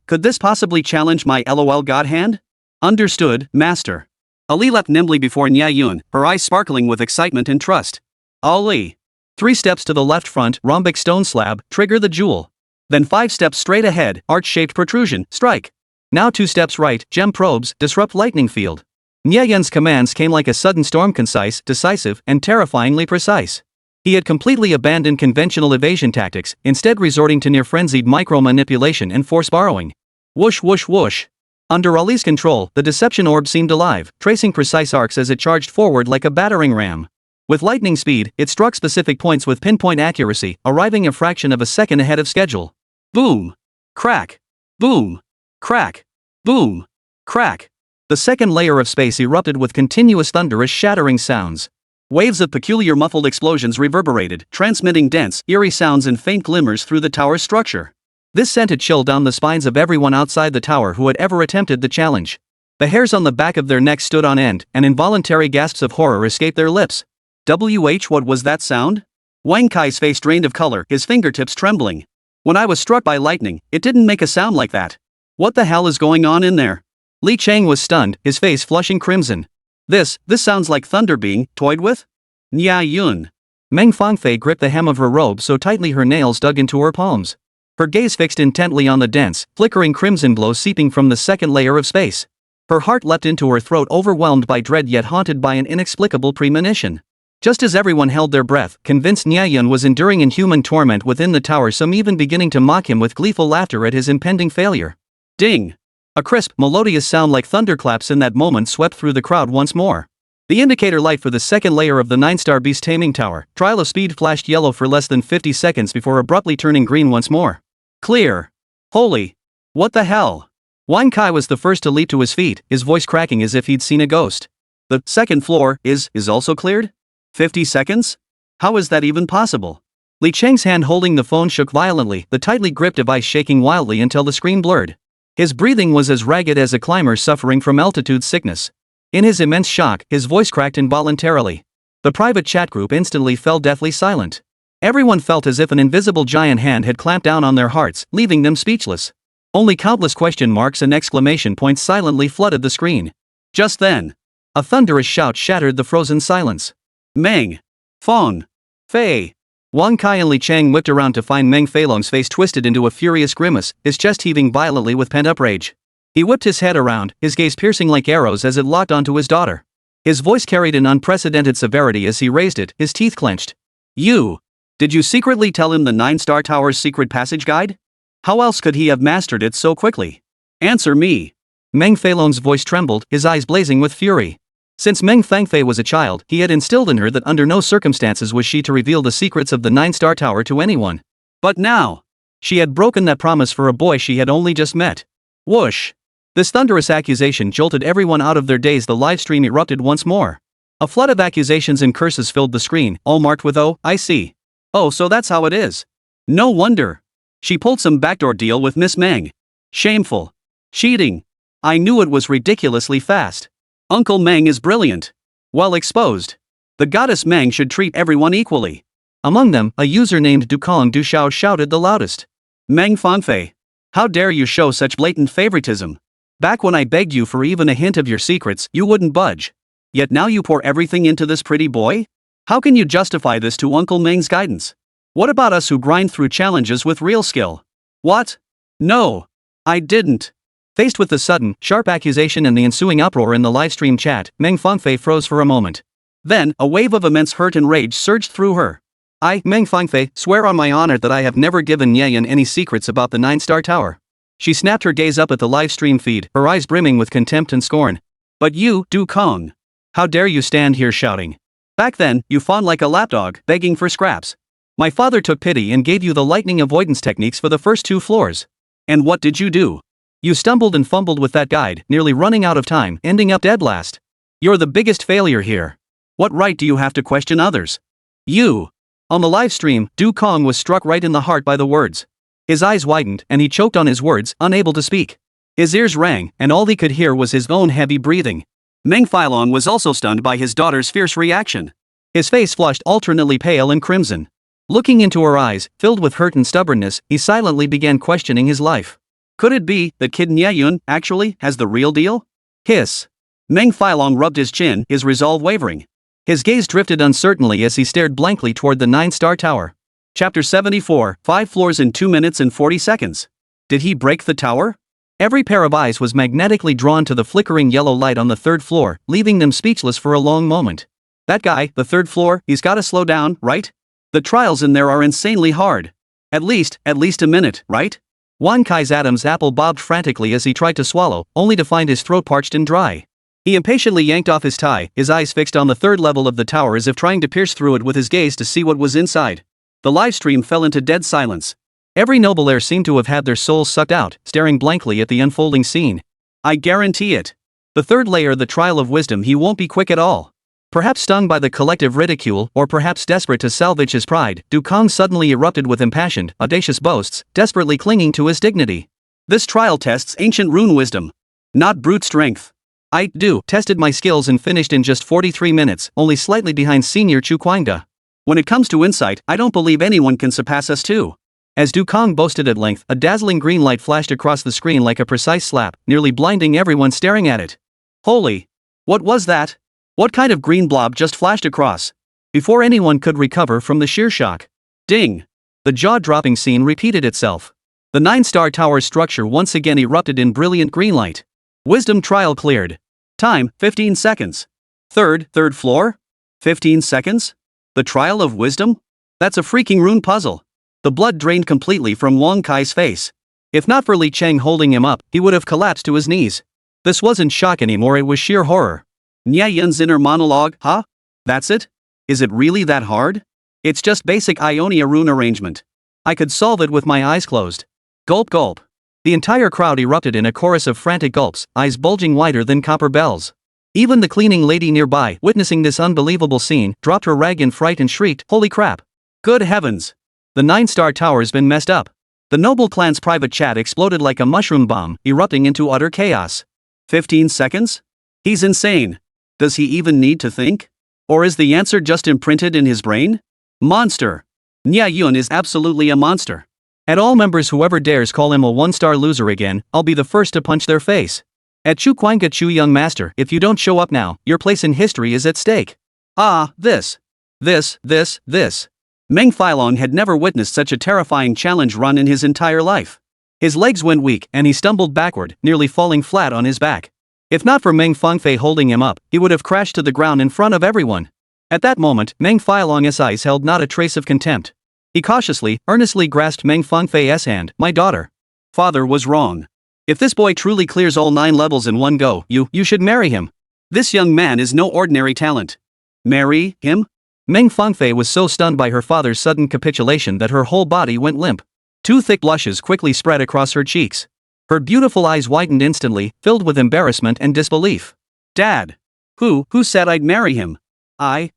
Could this possibly challenge my LOL god hand? Understood, master. Ali leapt nimbly before Nie Yun, her eyes sparkling with excitement and trust. Ali. 3 steps to the left front, rhombic stone slab, trigger the jewel. Then 5 steps straight ahead, arch-shaped protrusion, strike. Now 2 steps right, gem probes, disrupt lightning field. Nie Yun's commands came like a sudden storm, concise, decisive, and terrifyingly precise. He had completely abandoned conventional evasion tactics, instead resorting to near-frenzied micro-manipulation and force borrowing. Whoosh whoosh whoosh. Under Ali's control, the deception orb seemed alive, tracing precise arcs as it charged forward like a battering ram. With lightning speed, it struck specific points with pinpoint accuracy, arriving a fraction of a second ahead of schedule. Boom! Crack! Boom! Crack! Boom! Crack! The second layer of space erupted with continuous thunderous shattering sounds. Waves of peculiar muffled explosions reverberated, transmitting dense, eerie sounds and faint glimmers through the tower's structure. This sent a chill down the spines of everyone outside the tower who had ever attempted the challenge. The hairs on the back of their necks stood on end, and involuntary gasps of horror escaped their lips. What was that sound? Wang Kai's face drained of color, his fingertips trembling. When I was struck by lightning, it didn't make a sound like that. What the hell is going on in there? Li Chang was stunned, his face flushing crimson. This sounds like thunder being toyed with? Nie Yun. Meng Fangfei gripped the hem of her robe so tightly her nails dug into her palms. Her gaze fixed intently on the dense, flickering crimson glow seeping from the second layer of space. Her heart leapt into her throat, overwhelmed by dread yet haunted by an inexplicable premonition. Just as everyone held their breath, convinced Nie Yun was enduring inhuman torment within the tower, some even beginning to mock him with gleeful laughter at his impending failure. Ding! A crisp, melodious sound like thunderclaps in that moment swept through the crowd once more. The indicator light for the second layer of the 9-star beast taming tower, trial of speed, flashed yellow for less than 50 seconds before abruptly turning green once more. Clear. Holy. What the hell? Wang Kai was the first to leap to his feet, his voice cracking as if he'd seen a ghost. The second floor is also cleared? 50 seconds? How is that even possible? Li Cheng's hand holding the phone shook violently, the tightly gripped device shaking wildly until the screen blurred. His breathing was as ragged as a climber suffering from altitude sickness. In his immense shock, his voice cracked involuntarily. The private chat group instantly fell deathly silent. Everyone felt as if an invisible giant hand had clamped down on their hearts, leaving them speechless. Only countless question marks and exclamation points silently flooded the screen. Just then, a thunderous shout shattered the frozen silence. Meng! Fong! Fei! Wang Kai and Li Chang whipped around to find Meng Feilong's face twisted into a furious grimace, his chest heaving violently with pent-up rage. He whipped his head around, his gaze piercing like arrows as it locked onto his daughter. His voice carried an unprecedented severity as he raised it, his teeth clenched. Did you secretly tell him the 9-star tower's secret passage guide? How else could he have mastered it so quickly? Answer me. Meng Feilong's voice trembled, his eyes blazing with fury. Since Meng Fangfei was a child, he had instilled in her that under no circumstances was she to reveal the secrets of the 9-star tower to anyone. But now, she had broken that promise for a boy she had only just met. Whoosh! This thunderous accusation jolted everyone out of their daze. The live stream erupted once more. A flood of accusations and curses filled the screen, all marked with "Oh, I see. Oh, so that's how it is. No wonder. She pulled some backdoor deal with Miss Meng. Shameful. Cheating. I knew it was ridiculously fast. Uncle Meng is brilliant. Well exposed. The goddess Meng should treat everyone equally." Among them, a user named Dukong Dushao shouted the loudest. "Meng Fangfei. How dare you show such blatant favoritism? Back when I begged you for even a hint of your secrets, you wouldn't budge. Yet now you pour everything into this pretty boy? How can you justify this to Uncle Meng's guidance? What about us who grind through challenges with real skill? What? No. I didn't." Faced with the sudden, sharp accusation and the ensuing uproar in the livestream chat, Meng Fangfei froze for a moment. Then, a wave of immense hurt and rage surged through her. "I, Meng Fangfei, swear on my honor that I have never given Nie Yun any secrets about the 9-star tower." She snapped her gaze up at the livestream feed, her eyes brimming with contempt and scorn. "But you, Du Kong. How dare you stand here shouting? Back then, you fawned like a lapdog, begging for scraps. My father took pity and gave you the lightning avoidance techniques for the first 2 floors. And what did you do? You stumbled and fumbled with that guide, nearly running out of time, ending up dead last. You're the biggest failure here. What right do you have to question others? You. On the live stream, Du Kong was struck right in the heart by the words. His eyes widened, and he choked on his words, unable to speak. His ears rang, and all he could hear was his own heavy breathing. Meng Filong was also stunned by his daughter's fierce reaction. His face flushed alternately pale and crimson. Looking into her eyes, filled with hurt and stubbornness, he silently began questioning his life. Could it be that kid Nie Yun actually has the real deal? Hiss. Meng Filong rubbed his chin, his resolve wavering. His gaze drifted uncertainly as he stared blankly toward the 9-star tower. Chapter 74, 5 floors in 2 minutes and 40 seconds. Did he break the tower? Every pair of eyes was magnetically drawn to the flickering yellow light on the 3rd floor, leaving them speechless for a long moment. That guy, the 3rd floor, he's gotta slow down, right? The trials in there are insanely hard. At least a minute, right? Wan Kai's Adam's apple bobbed frantically as he tried to swallow, only to find his throat parched and dry. He impatiently yanked off his tie, his eyes fixed on the 3rd level of the tower as if trying to pierce through it with his gaze to see what was inside. The live stream fell into dead silence. Every noble heir seemed to have had their souls sucked out, staring blankly at the unfolding scene. I guarantee it. The 3rd layer, the trial of wisdom, he won't be quick at all. Perhaps stung by the collective ridicule, or perhaps desperate to salvage his pride, Du Kong suddenly erupted with impassioned, audacious boasts, desperately clinging to his dignity. This trial tests ancient rune wisdom. Not brute strength. I tested my skills and finished in just 43 minutes, only slightly behind senior Chu Kuangda. When it comes to insight, I don't believe anyone can surpass us too. As Du Kong boasted at length, a dazzling green light flashed across the screen like a precise slap, nearly blinding everyone staring at it. Holy! What was that? What kind of green blob just flashed across? Before anyone could recover from the sheer shock. Ding! The jaw-dropping scene repeated itself. The 9-star tower structure once again erupted in brilliant green light. Wisdom trial cleared. Time, 15 seconds. Third floor? 15 seconds? The trial of wisdom? That's a freaking rune puzzle. The blood drained completely from Wang Kai's face. If not for Li Cheng holding him up, he would have collapsed to his knees. This wasn't shock anymore, it was sheer horror. Nie Yun's inner monologue, huh? That's it? Is it really that hard? It's just basic Ionia rune arrangement. I could solve it with my eyes closed. Gulp gulp. The entire crowd erupted in a chorus of frantic gulps, eyes bulging wider than copper bells. Even the cleaning lady nearby, witnessing this unbelievable scene, dropped her rag in fright and shrieked, "Holy crap! Good heavens! The 9-star tower's been messed up." The noble clan's private chat exploded like a mushroom bomb, erupting into utter chaos. 15 seconds? He's insane. Does he even need to think? Or is the answer just imprinted in his brain? Monster. Nie Yun is absolutely a monster. At all members, whoever dares call him a 1-star loser again, I'll be the first to punch their face. At Chu Kuangga Chu Young Master, if you don't show up now, your place in history is at stake. This. Meng Filong had never witnessed such a terrifying challenge run in his entire life. His legs went weak and he stumbled backward, nearly falling flat on his back. If not for Meng Fangfei holding him up, he would have crashed to the ground in front of everyone. At that moment, Meng Filong's eyes held not a trace of contempt. He cautiously, earnestly grasped Meng Fangfei's hand. "My daughter. Father was wrong. If this boy truly clears all 9 levels in one go, you should marry him. This young man is no ordinary talent." Marry him? Meng Fangfei was so stunned by her father's sudden capitulation that her whole body went limp. 2 thick blushes quickly spread across her cheeks. Her beautiful eyes widened instantly, filled with embarrassment and disbelief. "Dad. Who said I'd marry him? I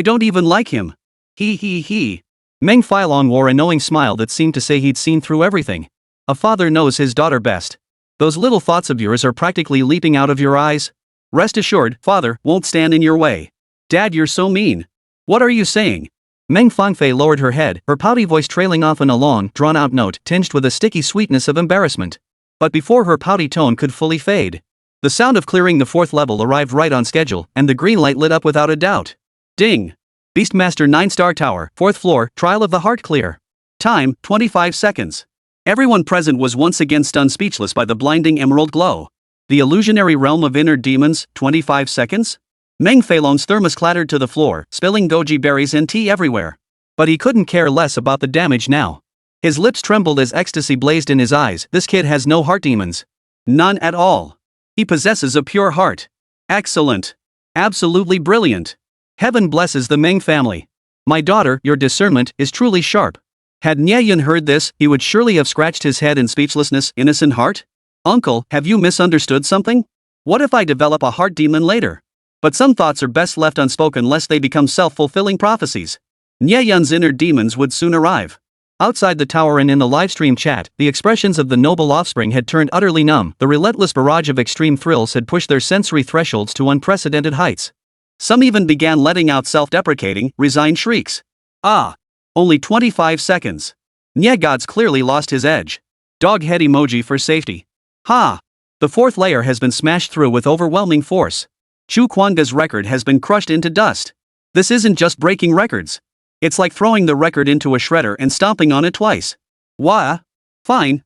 don't even like him. He. Meng Filong wore a knowing smile that seemed to say he'd seen through everything. A father knows his daughter best. Those little thoughts of yours are practically leaping out of your eyes? Rest assured, father won't stand in your way. Dad, you're so mean. What are you saying?" Meng Fangfei lowered her head, her pouty voice trailing off in a long, drawn-out note tinged with a sticky sweetness of embarrassment. But before her pouty tone could fully fade, the sound of clearing the 4th level arrived right on schedule, and the green light lit up without a doubt. Ding! Beastmaster 9-star tower, 4th floor, trial of the heart clear. Time, 25 seconds. Everyone present was once again stunned speechless by the blinding emerald glow. The illusionary realm of inner demons, 25 seconds? Meng Feilong's thermos clattered to the floor, spilling goji berries and tea everywhere. But he couldn't care less about the damage now. His lips trembled as ecstasy blazed in his eyes. This kid has no heart demons. None at all. He possesses a pure heart. Excellent. Absolutely brilliant. Heaven blesses the Meng family. My daughter, your discernment is truly sharp. Had Nie Yun heard this, he would surely have scratched his head in speechlessness, innocent heart? Uncle, have you misunderstood something? What if I develop a heart demon later? But some thoughts are best left unspoken lest they become self-fulfilling prophecies. Nie Yun's inner demons would soon arrive. Outside the tower and in the livestream chat, the expressions of the noble offspring had turned utterly numb. The relentless barrage of extreme thrills had pushed their sensory thresholds to unprecedented heights. Some even began letting out self-deprecating, resigned shrieks. Ah! Only 25 seconds. Nie God's clearly lost his edge. Dog head emoji for safety. Ha! The fourth layer has been smashed through with overwhelming force. Chu Kwanga's record has been crushed into dust. This isn't just breaking records. It's like throwing the record into a shredder and stomping on it twice. Wah? Fine.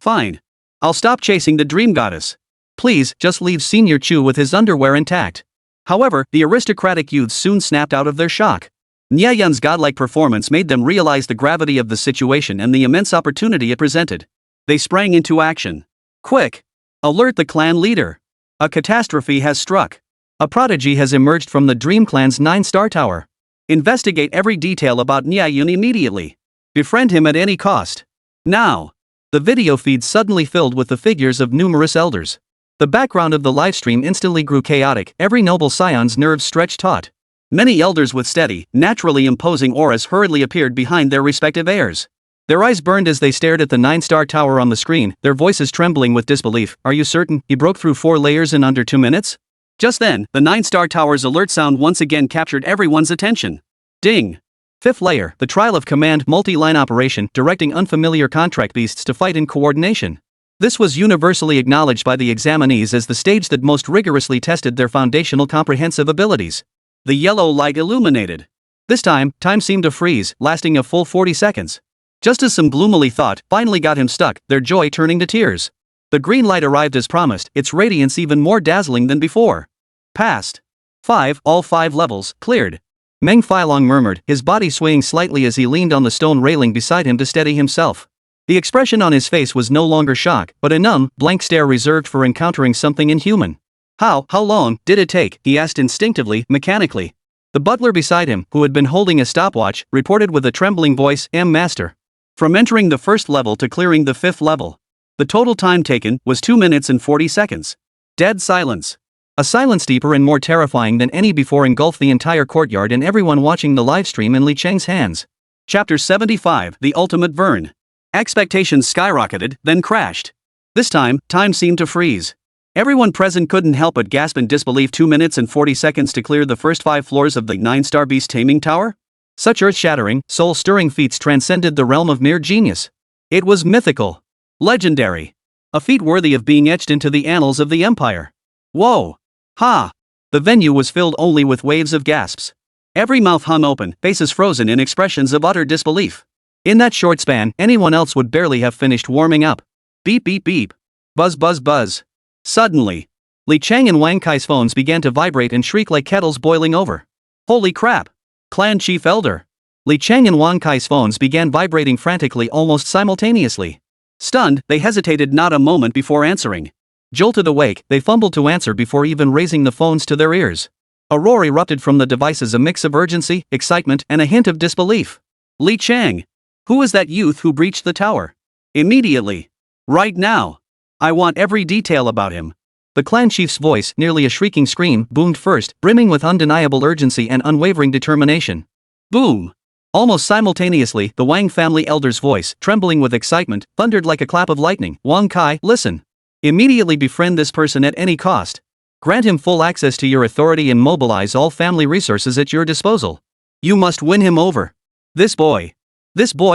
I'll stop chasing the dream goddess. Please, just leave Senior Chu with his underwear intact. However, the aristocratic youths soon snapped out of their shock. Nie Yun's godlike performance made them realize the gravity of the situation and the immense opportunity it presented. They sprang into action. Quick! Alert the clan leader. A catastrophe has struck. A prodigy has emerged from the Dream Clan's 9-star tower. Investigate every detail about Nie Yun immediately. Befriend him at any cost. Now. The video feed suddenly filled with the figures of numerous elders. The background of the livestream instantly grew chaotic, every noble scion's nerves stretched taut. Many elders with steady, naturally imposing auras hurriedly appeared behind their respective heirs. Their eyes burned as they stared at the 9-star tower on the screen, their voices trembling with disbelief. Are you certain he broke through 4 layers in under 2 minutes? Just then, the 9-star tower's alert sound once again captured everyone's attention. Ding! 5th layer, the trial of command multi-line operation, directing unfamiliar contract beasts to fight in coordination. This was universally acknowledged by the examinees as the stage that most rigorously tested their foundational comprehensive abilities. The yellow light illuminated. This time seemed to freeze, lasting a full 40 seconds. Just as some gloomily thought finally got him stuck, their joy turning to tears. The green light arrived as promised, its radiance even more dazzling than before. Passed. 5, all 5 levels, cleared. Meng Filong murmured, his body swaying slightly as he leaned on the stone railing beside him to steady himself. The expression on his face was no longer shock, but a numb, blank stare reserved for encountering something inhuman. How long did it take? He asked instinctively, mechanically. The butler beside him, who had been holding a stopwatch, reported with a trembling voice, Master. From entering the 1st level to clearing the 5th level. The total time taken was 2 minutes and 40 seconds. Dead silence. A silence deeper and more terrifying than any before engulfed the entire courtyard and everyone watching the livestream in Li Cheng's hands. Chapter 75, The Ultimate Vern. Expectations skyrocketed, then crashed. This time seemed to freeze. Everyone present couldn't help but gasp in disbelief. 2 minutes and 40 seconds to clear the first 5 floors of the 9-star beast taming tower? Such earth-shattering, soul-stirring feats transcended the realm of mere genius. It was mythical. Legendary. A feat worthy of being etched into the annals of the Empire. Whoa! Ha! The venue was filled only with waves of gasps. Every mouth hung open, faces frozen in expressions of utter disbelief. In that short span, anyone else would barely have finished warming up. Beep beep beep. Buzz buzz buzz. Suddenly, Li Cheng and Wang Kai's phones began to vibrate and shriek like kettles boiling over. Holy crap! Clan Chief Elder. Li Cheng and Wang Kai's phones began vibrating frantically almost simultaneously. Stunned, they hesitated not a moment before answering. Jolted awake, they fumbled to answer before even raising the phones to their ears. A roar erupted from the devices, a mix of urgency, excitement, and a hint of disbelief. Li Cheng! Who is that youth who breached the tower? Immediately. Right now. I want every detail about him. The clan chief's voice, nearly a shrieking scream, boomed first, brimming with undeniable urgency and unwavering determination. Boom! Almost simultaneously, the Wang family elder's voice, trembling with excitement, thundered like a clap of lightning. Wang Kai, listen. Immediately befriend this person at any cost. Grant him full access to your authority and mobilize all family resources at your disposal. You must win him over. This boy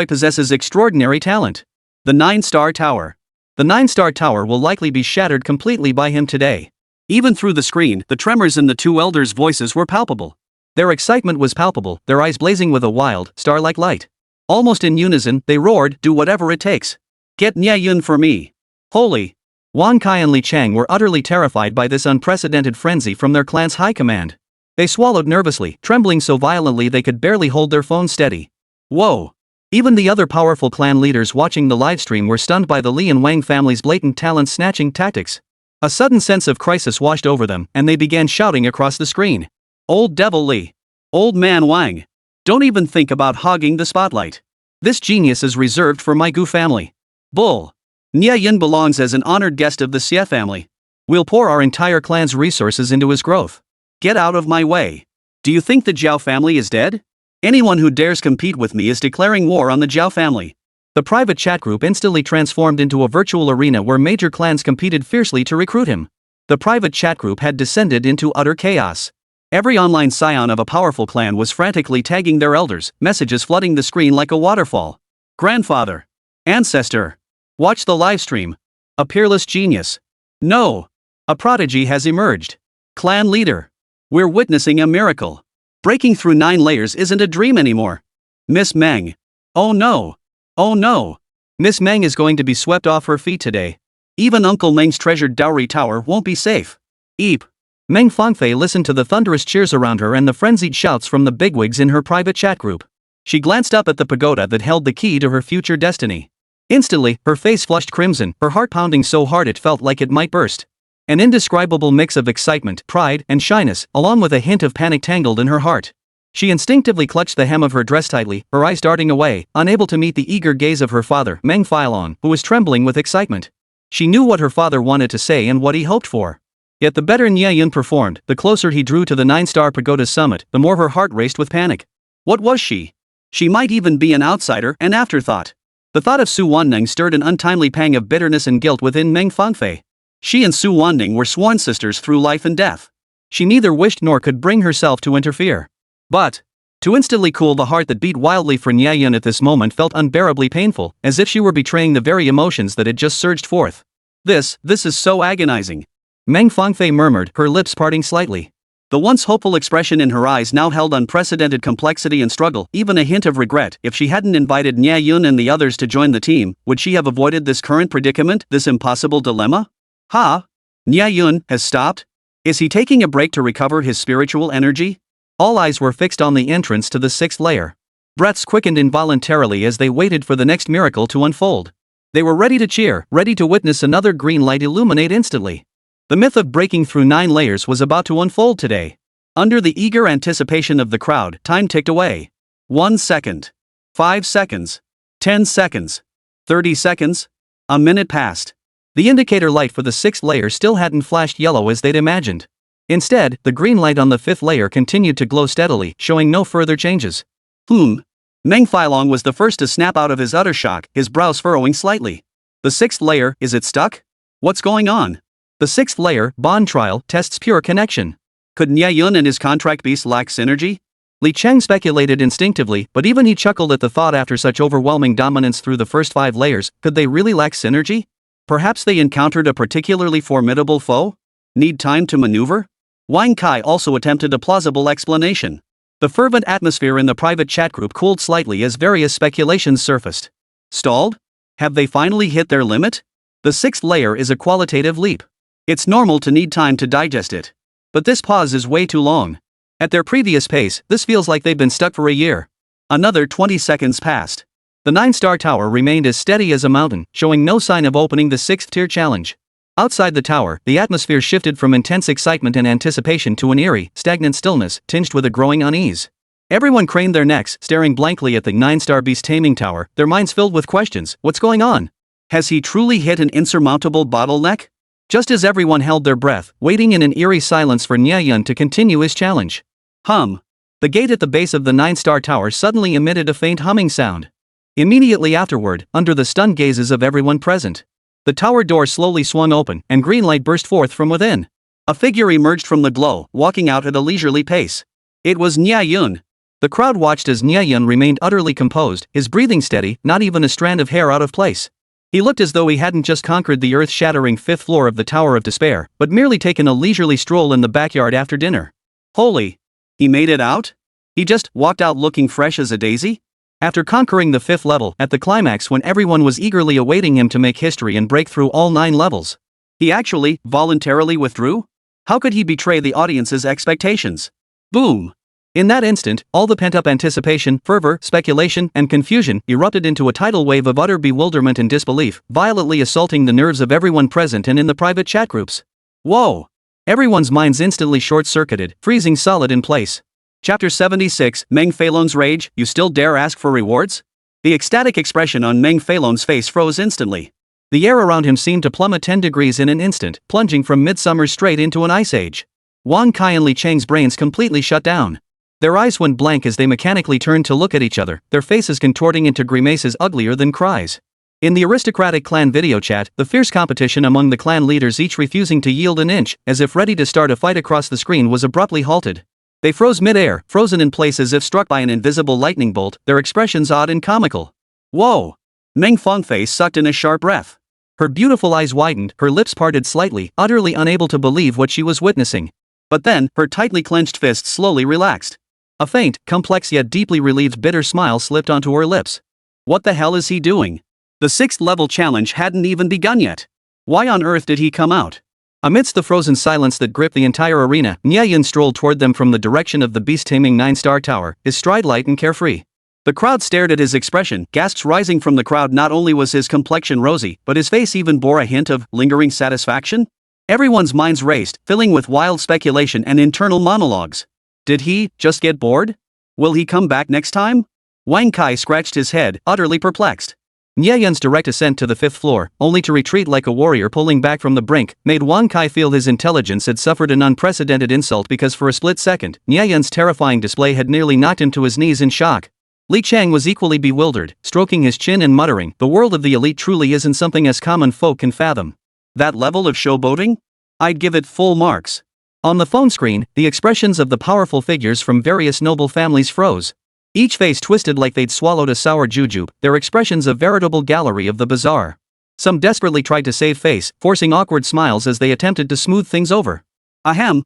possesses extraordinary talent. The 9-star tower. The 9-star tower will likely be shattered completely by him today. Even through the screen, the tremors in the 2 elders' voices were palpable. Their excitement was palpable, their eyes blazing with a wild, star-like light. Almost in unison, they roared, do whatever it takes. Get Nie Yun for me. Holy! Wang Kai and Li Cheng were utterly terrified by this unprecedented frenzy from their clan's high command. They swallowed nervously, trembling so violently they could barely hold their phones steady. Whoa! Even the other powerful clan leaders watching the livestream were stunned by the Li and Wang family's blatant talent-snatching tactics. A sudden sense of crisis washed over them, and they began shouting across the screen. Old Devil Li! Old man Wang. Don't even think about hogging the spotlight. This genius is reserved for my Gu family. Bull. Nie Yun belongs as an honored guest of the Xie family. We'll pour our entire clan's resources into his growth. Get out of my way. Do you think the Zhao family is dead? Anyone who dares compete with me is declaring war on the Zhao family. The private chat group instantly transformed into a virtual arena where major clans competed fiercely to recruit him. The private chat group had descended into utter chaos. Every online scion of a powerful clan was frantically tagging their elders, messages flooding the screen like a waterfall. Grandfather. Ancestor. Watch the livestream. A peerless genius. No. A prodigy has emerged. Clan leader. We're witnessing a miracle. Breaking through 9 layers isn't a dream anymore. Miss Meng. Oh no. Oh no. Miss Meng is going to be swept off her feet today. Even Uncle Meng's treasured dowry tower won't be safe. Eep. Meng Fangfei listened to the thunderous cheers around her and the frenzied shouts from the bigwigs in her private chat group. She glanced up at the pagoda that held the key to her future destiny. Instantly, her face flushed crimson, her heart pounding so hard it felt like it might burst. An indescribable mix of excitement, pride, and shyness, along with a hint of panic tangled in her heart. She instinctively clutched the hem of her dress tightly, her eyes darting away, unable to meet the eager gaze of her father, Meng Filong, who was trembling with excitement. She knew what her father wanted to say and what he hoped for. Yet the better Nie Yun performed, the closer he drew to the 9-star pagoda's summit, the more her heart raced with panic. What was she? She might even be an outsider, an afterthought. The thought of Su Wanning stirred an untimely pang of bitterness and guilt within Meng Fangfei. She and Su Wanning were sworn sisters through life and death. She neither wished nor could bring herself to interfere. But, to instantly cool the heart that beat wildly for Nie Yun at this moment felt unbearably painful, as if she were betraying the very emotions that had just surged forth. This is so agonizing. Meng Fangfei murmured, her lips parting slightly. The once hopeful expression in her eyes now held unprecedented complexity and struggle, even a hint of regret. If she hadn't invited Nie Yun and the others to join the team, would she have avoided this current predicament, this impossible dilemma? Ha? Nie Yun has stopped? Is he taking a break to recover his spiritual energy? All eyes were fixed on the entrance to the 6th layer. Breaths quickened involuntarily as they waited for the next miracle to unfold. They were ready to cheer, ready to witness another green light illuminate instantly. The myth of breaking through 9 layers was about to unfold today. Under the eager anticipation of the crowd, time ticked away. 1 second. 5 seconds. 10 seconds. 30 seconds. A minute passed. The indicator light for the 6th layer still hadn't flashed yellow as they'd imagined. Instead, the green light on the 5th layer continued to glow steadily, showing no further changes. Meng Filong was the first to snap out of his utter shock, his brows furrowing slightly. The 6th layer, is it stuck? What's going on? The 6th layer, bond trial, tests pure connection. Could Nie Yun and his contract beast lack synergy? Li Cheng speculated instinctively, but even he chuckled at the thought. After such overwhelming dominance through the first 5 layers, could they really lack synergy? Perhaps they encountered a particularly formidable foe? Need time to maneuver? Wang Kai also attempted a plausible explanation. The fervent atmosphere in the private chat group cooled slightly as various speculations surfaced. Stalled? Have they finally hit their limit? The 6th layer is a qualitative leap. It's normal to need time to digest it. But this pause is way too long. At their previous pace, this feels like they've been stuck for a year. Another 20 seconds passed. The 9-star tower remained as steady as a mountain, showing no sign of opening the 6th tier challenge. Outside the tower, the atmosphere shifted from intense excitement and anticipation to an eerie, stagnant stillness, tinged with a growing unease. Everyone craned their necks, staring blankly at the 9-star beast taming tower, their minds filled with questions. What's going on? Has he truly hit an insurmountable bottleneck? Just as everyone held their breath, waiting in an eerie silence for Nie Yun to continue his challenge. The gate at the base of the 9-star tower suddenly emitted a faint humming sound. Immediately afterward, under the stunned gazes of everyone present, the tower door slowly swung open, and green light burst forth from within. A figure emerged from the glow, walking out at a leisurely pace. It was Nie Yun. The crowd watched as Nie Yun remained utterly composed, his breathing steady, not even a strand of hair out of place. He looked as though he hadn't just conquered the earth-shattering 5th floor of the Tower of Despair, but merely taken a leisurely stroll in the backyard after dinner. Holy! He made it out? He just walked out looking fresh as a daisy? After conquering the 5th level, at the climax when everyone was eagerly awaiting him to make history and break through all 9 levels, he actually, voluntarily withdrew? How could he betray the audience's expectations? Boom! In that instant, all the pent-up anticipation, fervor, speculation, and confusion erupted into a tidal wave of utter bewilderment and disbelief, violently assaulting the nerves of everyone present and in the private chat groups. Whoa! Everyone's minds instantly short-circuited, freezing solid in place. Chapter 76, Meng Feilong's Rage, You Still Dare Ask for Rewards? The ecstatic expression on Meng Feilong's face froze instantly. The air around him seemed to plummet 10 degrees in an instant, plunging from midsummer straight into an ice age. Wang Kai and Li Cheng's brains completely shut down. Their eyes went blank as they mechanically turned to look at each other, their faces contorting into grimaces uglier than cries. In the aristocratic clan video chat, the fierce competition among the clan leaders, each refusing to yield an inch, as if ready to start a fight across the screen, was abruptly halted. They froze mid-air, frozen in place as if struck by an invisible lightning bolt, their expressions odd and comical. Whoa! Meng Fangfei sucked in a sharp breath. Her beautiful eyes widened, her lips parted slightly, utterly unable to believe what she was witnessing. But then, her tightly clenched fists slowly relaxed. A faint, complex yet deeply relieved bitter smile slipped onto her lips. What the hell is he doing? The 6th level challenge hadn't even begun yet. Why on earth did he come out? Amidst the frozen silence that gripped the entire arena, Nie Yun strolled toward them from the direction of the beast-taming 9-star tower, his stride light and carefree. The crowd stared at his expression, gasps rising from the crowd. Not only was his complexion rosy, but his face even bore a hint of lingering satisfaction. Everyone's minds raced, filling with wild speculation and internal monologues. Did he just get bored? Will he come back next time? Wang Kai scratched his head, utterly perplexed. Nie Yun's direct ascent to the 5th floor, only to retreat like a warrior pulling back from the brink, made Wang Kai feel his intelligence had suffered an unprecedented insult, because for a split second, Nie Yun's terrifying display had nearly knocked him to his knees in shock. Li Cheng was equally bewildered, stroking his chin and muttering, the world of the elite truly isn't something us common folk can fathom. That level of showboating? I'd give it full marks. On the phone screen, the expressions of the powerful figures from various noble families froze. Each face twisted like they'd swallowed a sour jujube, their expressions a veritable gallery of the bizarre. Some desperately tried to save face, forcing awkward smiles as they attempted to smooth things over. Ahem,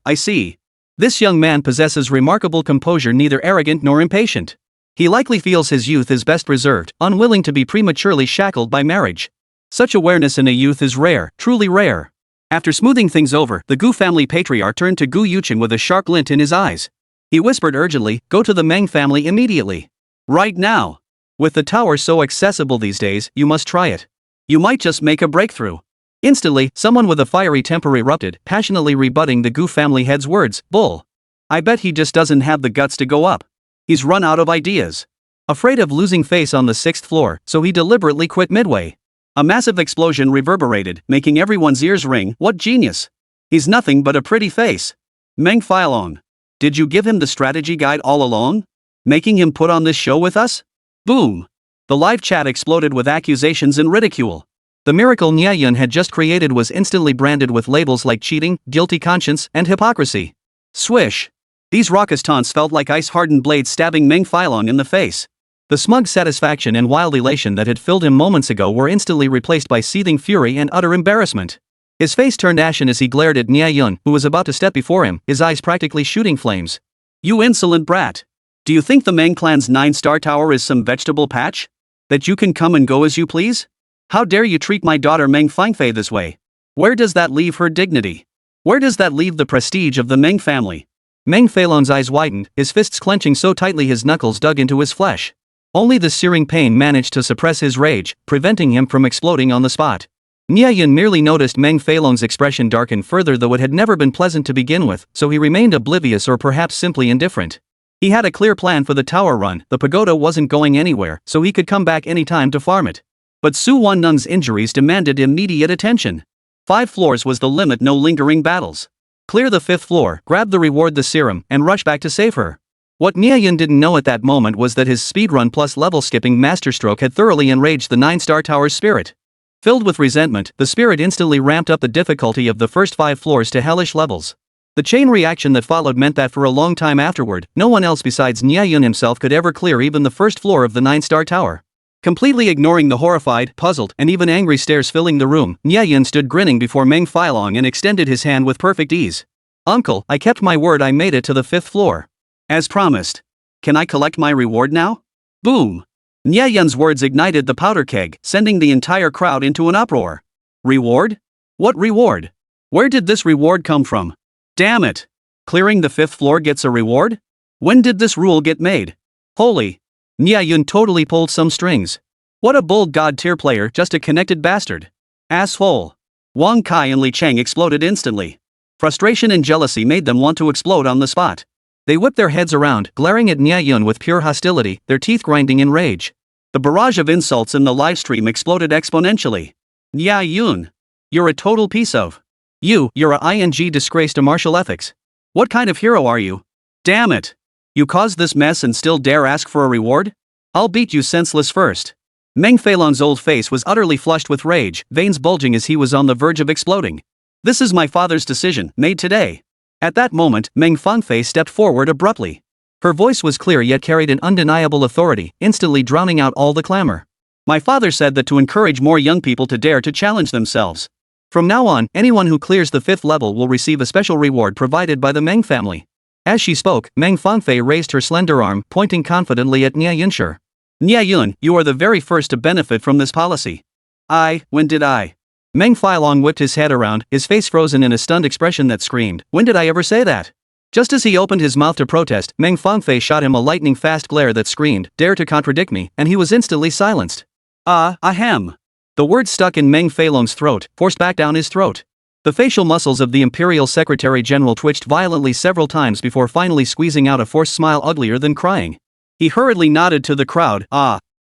I see. This young man possesses remarkable composure, neither arrogant nor impatient. He likely feels his youth is best preserved, unwilling to be prematurely shackled by marriage. Such awareness in a youth is rare, truly rare. After smoothing things over, the Gu family patriarch turned to Gu Yuchen with a sharp glint in his eyes. He whispered urgently, go to the Meng family immediately. Right now. With the tower so accessible these days, you must try it. You might just make a breakthrough. Instantly, someone with a fiery temper erupted, passionately rebutting the Gu family head's words. Bull. I bet he just doesn't have the guts to go up. He's run out of ideas. Afraid of losing face on the 6th floor, so he deliberately quit midway. A massive explosion reverberated, making everyone's ears ring. What genius! He's nothing but a pretty face. Meng Feilong. Did you give him the strategy guide all along? Making him put on this show with us? Boom! The live chat exploded with accusations and ridicule. The miracle Nie Yun had just created was instantly branded with labels like cheating, guilty conscience, and hypocrisy. Swish! These raucous taunts felt like ice-hardened blades stabbing Meng Feilong in the face. The smug satisfaction and wild elation that had filled him moments ago were instantly replaced by seething fury and utter embarrassment. His face turned ashen as he glared at Nie Yun, who was about to step before him, his eyes practically shooting flames. You insolent brat! Do you think the Meng clan's 9-star tower is some vegetable patch? That you can come and go as you please? How dare you treat my daughter Meng Fangfei this way? Where does that leave her dignity? Where does that leave the prestige of the Meng family? Meng Feilong's eyes widened, his fists clenching so tightly his knuckles dug into his flesh. Only the searing pain managed to suppress his rage, preventing him from exploding on the spot. Nie Yun merely noticed Meng Feilong's expression darken further, though it had never been pleasant to begin with, so he remained oblivious or perhaps simply indifferent. He had a clear plan for the tower run. The pagoda wasn't going anywhere, so he could come back anytime to farm it. But Su Wannung's injuries demanded immediate attention. 5 floors was the limit, no lingering battles. Clear the 5th floor, grab the reward, the serum, and rush back to save her. What Nie Yun didn't know at that moment was that his speedrun plus level skipping masterstroke had thoroughly enraged the 9-star tower's spirit. Filled with resentment, the spirit instantly ramped up the difficulty of the first 5 floors to hellish levels. The chain reaction that followed meant that for a long time afterward, no one else besides Nie Yun himself could ever clear even the first floor of the 9-star tower. Completely ignoring the horrified, puzzled, and even angry stares filling the room, Nie Yun stood grinning before Meng Feilong and extended his hand with perfect ease. Uncle, I kept my word, I made it to the 5th floor. As promised. Can I collect my reward now? Boom! Nie Yun's words ignited the powder keg, sending the entire crowd into an uproar. Reward? What reward? Where did this reward come from? Damn it! Clearing the 5th floor gets a reward? When did this rule get made? Holy! Nie Yun totally pulled some strings. What a bold god-tier player, just a connected bastard. Asshole! Wang Kai and Li Cheng exploded instantly. Frustration and jealousy made them want to explode on the spot. They whipped their heads around, glaring at Nie Yun with pure hostility, their teeth grinding in rage. The barrage of insults in the livestream exploded exponentially. Nie Yun. You're a total piece of. You're a ing disgrace to martial ethics. What kind of hero are you? Damn it. You caused this mess and still dare ask for a reward? I'll beat you senseless first. Meng Feilong's old face was utterly flushed with rage, veins bulging as he was on the verge of exploding. This is my father's decision, made today. At that moment, Meng Fangfei stepped forward abruptly. Her voice was clear yet carried an undeniable authority, instantly drowning out all the clamor. My father said that to encourage more young people to dare to challenge themselves. From now on, anyone who clears the 5th level will receive a special reward provided by the Meng family. As she spoke, Meng Fangfei raised her slender arm, pointing confidently at Nie Yun. Nie Yun, you are the very first to benefit from this policy. When did I? Meng Feilong whipped his head around, his face frozen in a stunned expression that screamed, when did I ever say that? Just as he opened his mouth to protest, Meng Fangfei shot him a lightning-fast glare that screamed, dare to contradict me, and he was instantly silenced. Ahem. The word stuck in Meng Feilong's throat, forced back down his throat. The facial muscles of the Imperial Secretary-General twitched violently several times before finally squeezing out a forced smile uglier than crying. He hurriedly nodded to the crowd.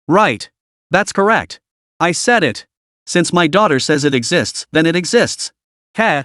Right. That's correct. I said it. Since my daughter says it exists, then it exists. Ha.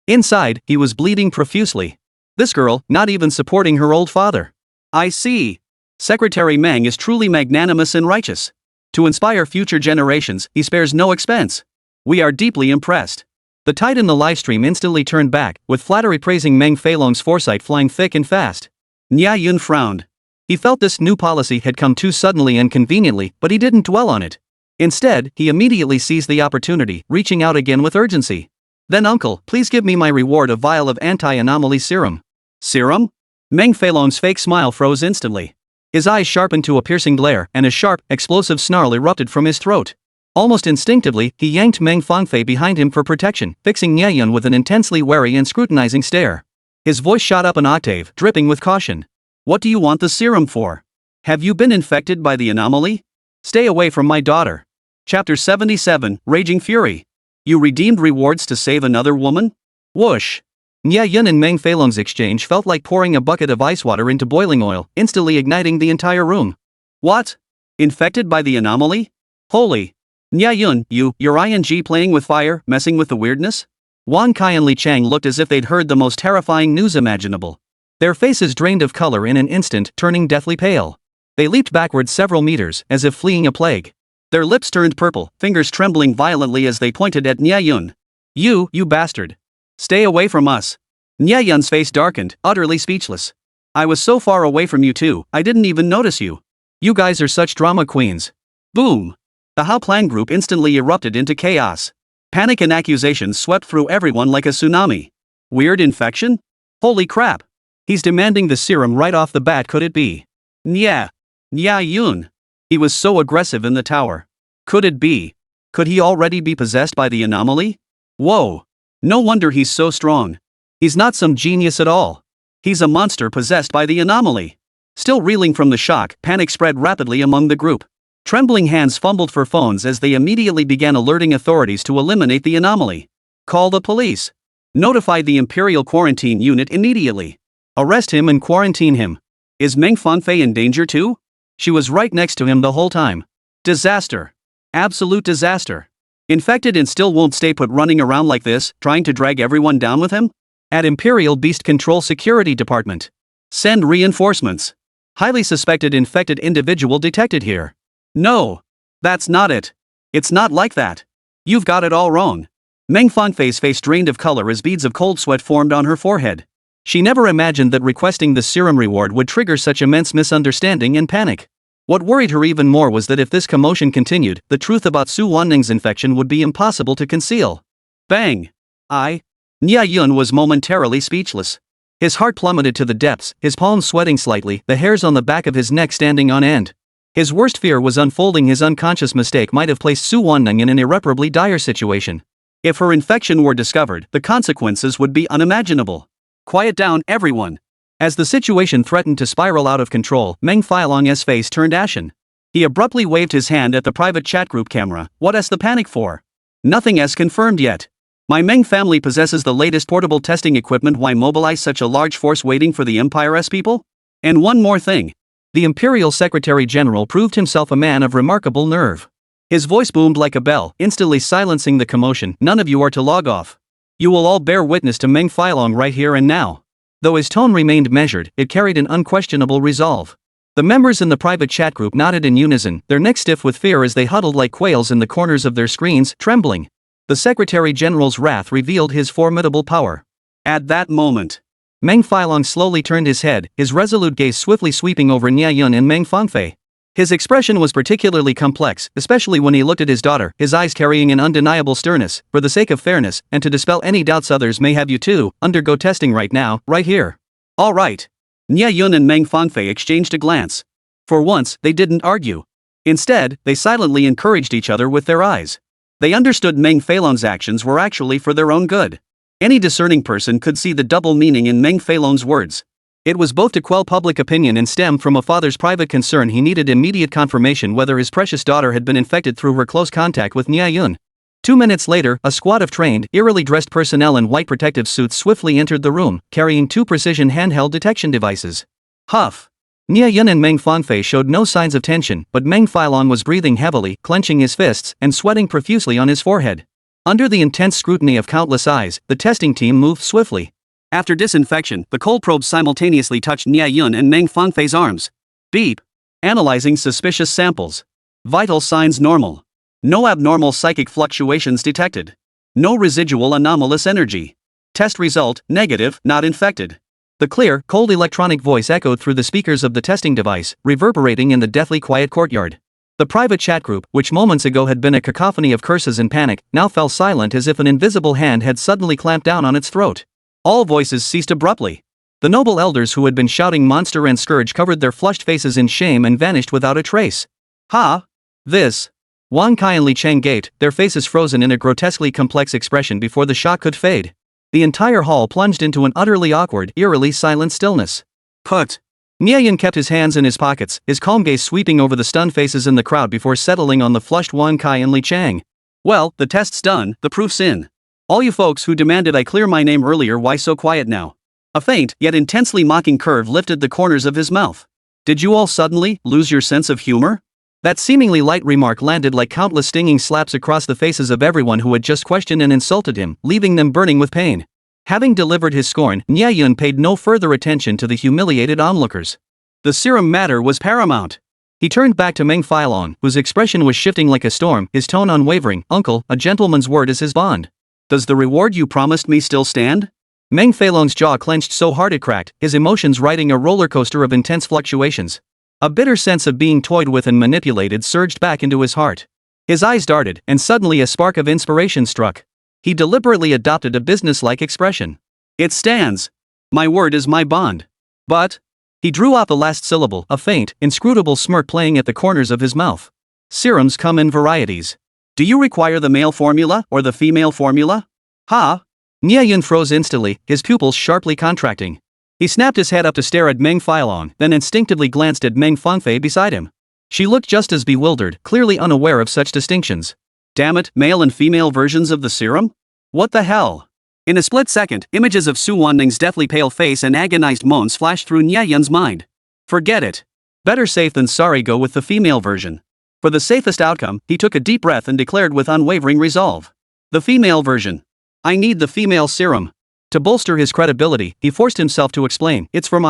Inside, he was bleeding profusely. This girl, not even supporting her old father. I see. Secretary Meng is truly magnanimous and righteous. To inspire future generations, he spares no expense. We are deeply impressed. The tide in the livestream instantly turned back, with flattery praising Meng Feilong's foresight flying thick and fast. Nie Yun frowned. He felt this new policy had come too suddenly and conveniently, but he didn't dwell on it. Instead, he immediately seized the opportunity, reaching out again with urgency. Then uncle, please give me my reward, a vial of anti-anomaly serum. Serum? Meng Feilong's fake smile froze instantly. His eyes sharpened to a piercing glare, and a sharp, explosive snarl erupted from his throat. Almost instinctively, he yanked Meng Fangfei behind him for protection, fixing Nie Yun with an intensely wary and scrutinizing stare. His voice shot up an octave, dripping with caution. What do you want the serum for? Have you been infected by the anomaly? Stay away from my daughter. Chapter 77, Raging Fury. You redeemed rewards to save another woman? Whoosh. Nie Yun and Meng Feilong's exchange felt like pouring a bucket of ice water into boiling oil, instantly igniting the entire room. What? Infected by the anomaly? Holy. Nie Yun, you're ing playing with fire, messing with the weirdness? Wan Kai and Li Chang looked as if they'd heard the most terrifying news imaginable. Their faces drained of color in an instant, turning deathly pale. They leaped backward several meters, as if fleeing a plague. Their lips turned purple, fingers trembling violently as they pointed at Nie Yun. You bastard. Stay away from us. Nie Yun's face darkened, utterly speechless. I was so far away from you too, I didn't even notice you. You guys are such drama queens. Boom. The Hao Plan group instantly erupted into chaos. Panic and accusations swept through everyone like a tsunami. Weird infection? Holy crap. He's demanding the serum right off the bat, could it be? Nie Yun. He was so aggressive in the tower. Could it be? Could he already be possessed by the anomaly? Whoa. No wonder he's so strong. He's not some genius at all. He's a monster possessed by the anomaly. Still reeling from the shock, panic spread rapidly among the group. Trembling hands fumbled for phones as they immediately began alerting authorities to eliminate the anomaly. Call the police. Notify the Imperial Quarantine Unit immediately. Arrest him and quarantine him. Is Meng Fangfei in danger too? She was right next to him the whole time. Disaster. Absolute disaster. Infected and still won't stay put, running around like this, trying to drag everyone down with him? At Imperial Beast Control Security Department. Send reinforcements. Highly suspected infected individual detected here. No. That's not it. It's not like that. You've got it all wrong. Meng Fangfei's face drained of color as beads of cold sweat formed on her forehead. She never imagined that requesting the serum reward would trigger such immense misunderstanding and panic. What worried her even more was that if this commotion continued, the truth about Su Wanning's infection would be impossible to conceal. Bang! Nie Yun was momentarily speechless. His heart plummeted to the depths, his palms sweating slightly, the hairs on the back of his neck standing on end. His worst fear was unfolding. His unconscious mistake might have placed Su Wanning in an irreparably dire situation. If her infection were discovered, the consequences would be unimaginable. Quiet down, everyone. As the situation threatened to spiral out of control, Meng Feilong's face turned ashen. He abruptly waved his hand at the private chat group camera. What is the panic for? Nothing is confirmed yet. My Meng family possesses the latest portable testing equipment. Why mobilize such a large force waiting for the Empire's people? And one more thing. The Imperial Secretary General proved himself a man of remarkable nerve. His voice boomed like a bell, instantly silencing the commotion. None of you are to log off. You will all bear witness to Meng Failong right here and now. Though his tone remained measured, it carried an unquestionable resolve. The members in the private chat group nodded in unison, their necks stiff with fear as they huddled like quails in the corners of their screens, trembling. The Secretary General's wrath revealed his formidable power. At that moment, Meng Failong slowly turned his head, his resolute gaze swiftly sweeping over Nie Yun and Meng Fangfei. His expression was particularly complex, especially when he looked at his daughter, his eyes carrying an undeniable sternness. For the sake of fairness, and to dispel any doubts others may have, you two undergo testing right now, right here. All right. Nie Yun and Meng Fangfei exchanged a glance. For once, they didn't argue. Instead, they silently encouraged each other with their eyes. They understood Meng Failong's actions were actually for their own good. Any discerning person could see the double meaning in Meng Failong's words. It was both to quell public opinion and stem from a father's private concern. He needed immediate confirmation whether his precious daughter had been infected through her close contact with Nie Yun. 2 minutes later, a squad of trained, eerily dressed personnel in white protective suits swiftly entered the room, carrying 2 precision handheld detection devices. Huff. Nie Yun and Meng Fangfei showed no signs of tension, but Meng Failong was breathing heavily, clenching his fists, and sweating profusely on his forehead. Under the intense scrutiny of countless eyes, the testing team moved swiftly. After disinfection, the cold probe simultaneously touched Nie Yun and Meng Fangfei's arms. Beep. Analyzing suspicious samples. Vital signs normal. No abnormal psychic fluctuations detected. No residual anomalous energy. Test result, negative, not infected. The clear, cold electronic voice echoed through the speakers of the testing device, reverberating in the deathly quiet courtyard. The private chat group, which moments ago had been a cacophony of curses and panic, now fell silent as if an invisible hand had suddenly clamped down on its throat. All voices ceased abruptly. The noble elders who had been shouting monster and scourge covered their flushed faces in shame and vanished without a trace. Ha! This. Wang Kai and Li Cheng gaped, their faces frozen in a grotesquely complex expression before the shock could fade. The entire hall plunged into an utterly awkward, eerily silent stillness. Put. Nie Yun kept his hands in his pockets, his calm gaze sweeping over the stunned faces in the crowd before settling on the flushed Wang Kai and Li Cheng. Well, the test's done, the proof's in. All you folks who demanded I clear my name earlier, why so quiet now? A faint, yet intensely mocking curve lifted the corners of his mouth. Did you all suddenly lose your sense of humor? That seemingly light remark landed like countless stinging slaps across the faces of everyone who had just questioned and insulted him, leaving them burning with pain. Having delivered his scorn, Nie Yun paid no further attention to the humiliated onlookers. The serum matter was paramount. He turned back to Meng Failong, whose expression was shifting like a storm, his tone unwavering. Uncle, a gentleman's word is his bond. Does the reward you promised me still stand? Meng Failong's jaw clenched so hard it cracked, his emotions riding a roller coaster of intense fluctuations. A bitter sense of being toyed with and manipulated surged back into his heart. His eyes darted, and suddenly a spark of inspiration struck. He deliberately adopted a businesslike expression. It stands. My word is my bond. But. He drew out the last syllable, a faint, inscrutable smirk playing at the corners of his mouth. Serums come in varieties. Do you require the male formula or the female formula? Ha! Nie Yun froze instantly, his pupils sharply contracting. He snapped his head up to stare at Meng Failong, then instinctively glanced at Meng Fangfei beside him. She looked just as bewildered, clearly unaware of such distinctions. Damn it, male and female versions of the serum? What the hell? In a split second, images of Su Wanning's deathly pale face and agonized moans flashed through Nie Yun's mind. Forget it. Better safe than sorry, go with the female version. For the safest outcome, he took a deep breath and declared with unwavering resolve. The female version. I need the female serum. To bolster his credibility, he forced himself to explain, it's for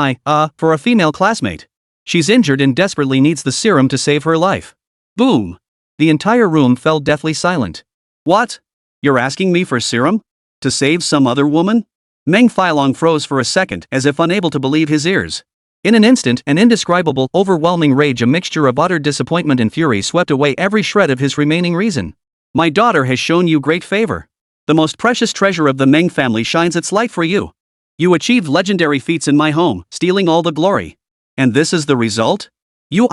for a female classmate. She's injured and desperately needs the serum to save her life. Boom. The entire room fell deathly silent. What? You're asking me for serum? To save some other woman? Meng Failong froze for a second, as if unable to believe his ears. In an instant, an indescribable, overwhelming rage, a mixture of utter disappointment and fury, swept away every shred of his remaining reason. My daughter has shown you great favor. The most precious treasure of the Meng family shines its light for you. You achieved legendary feats in my home, stealing all the glory. And this is the result? You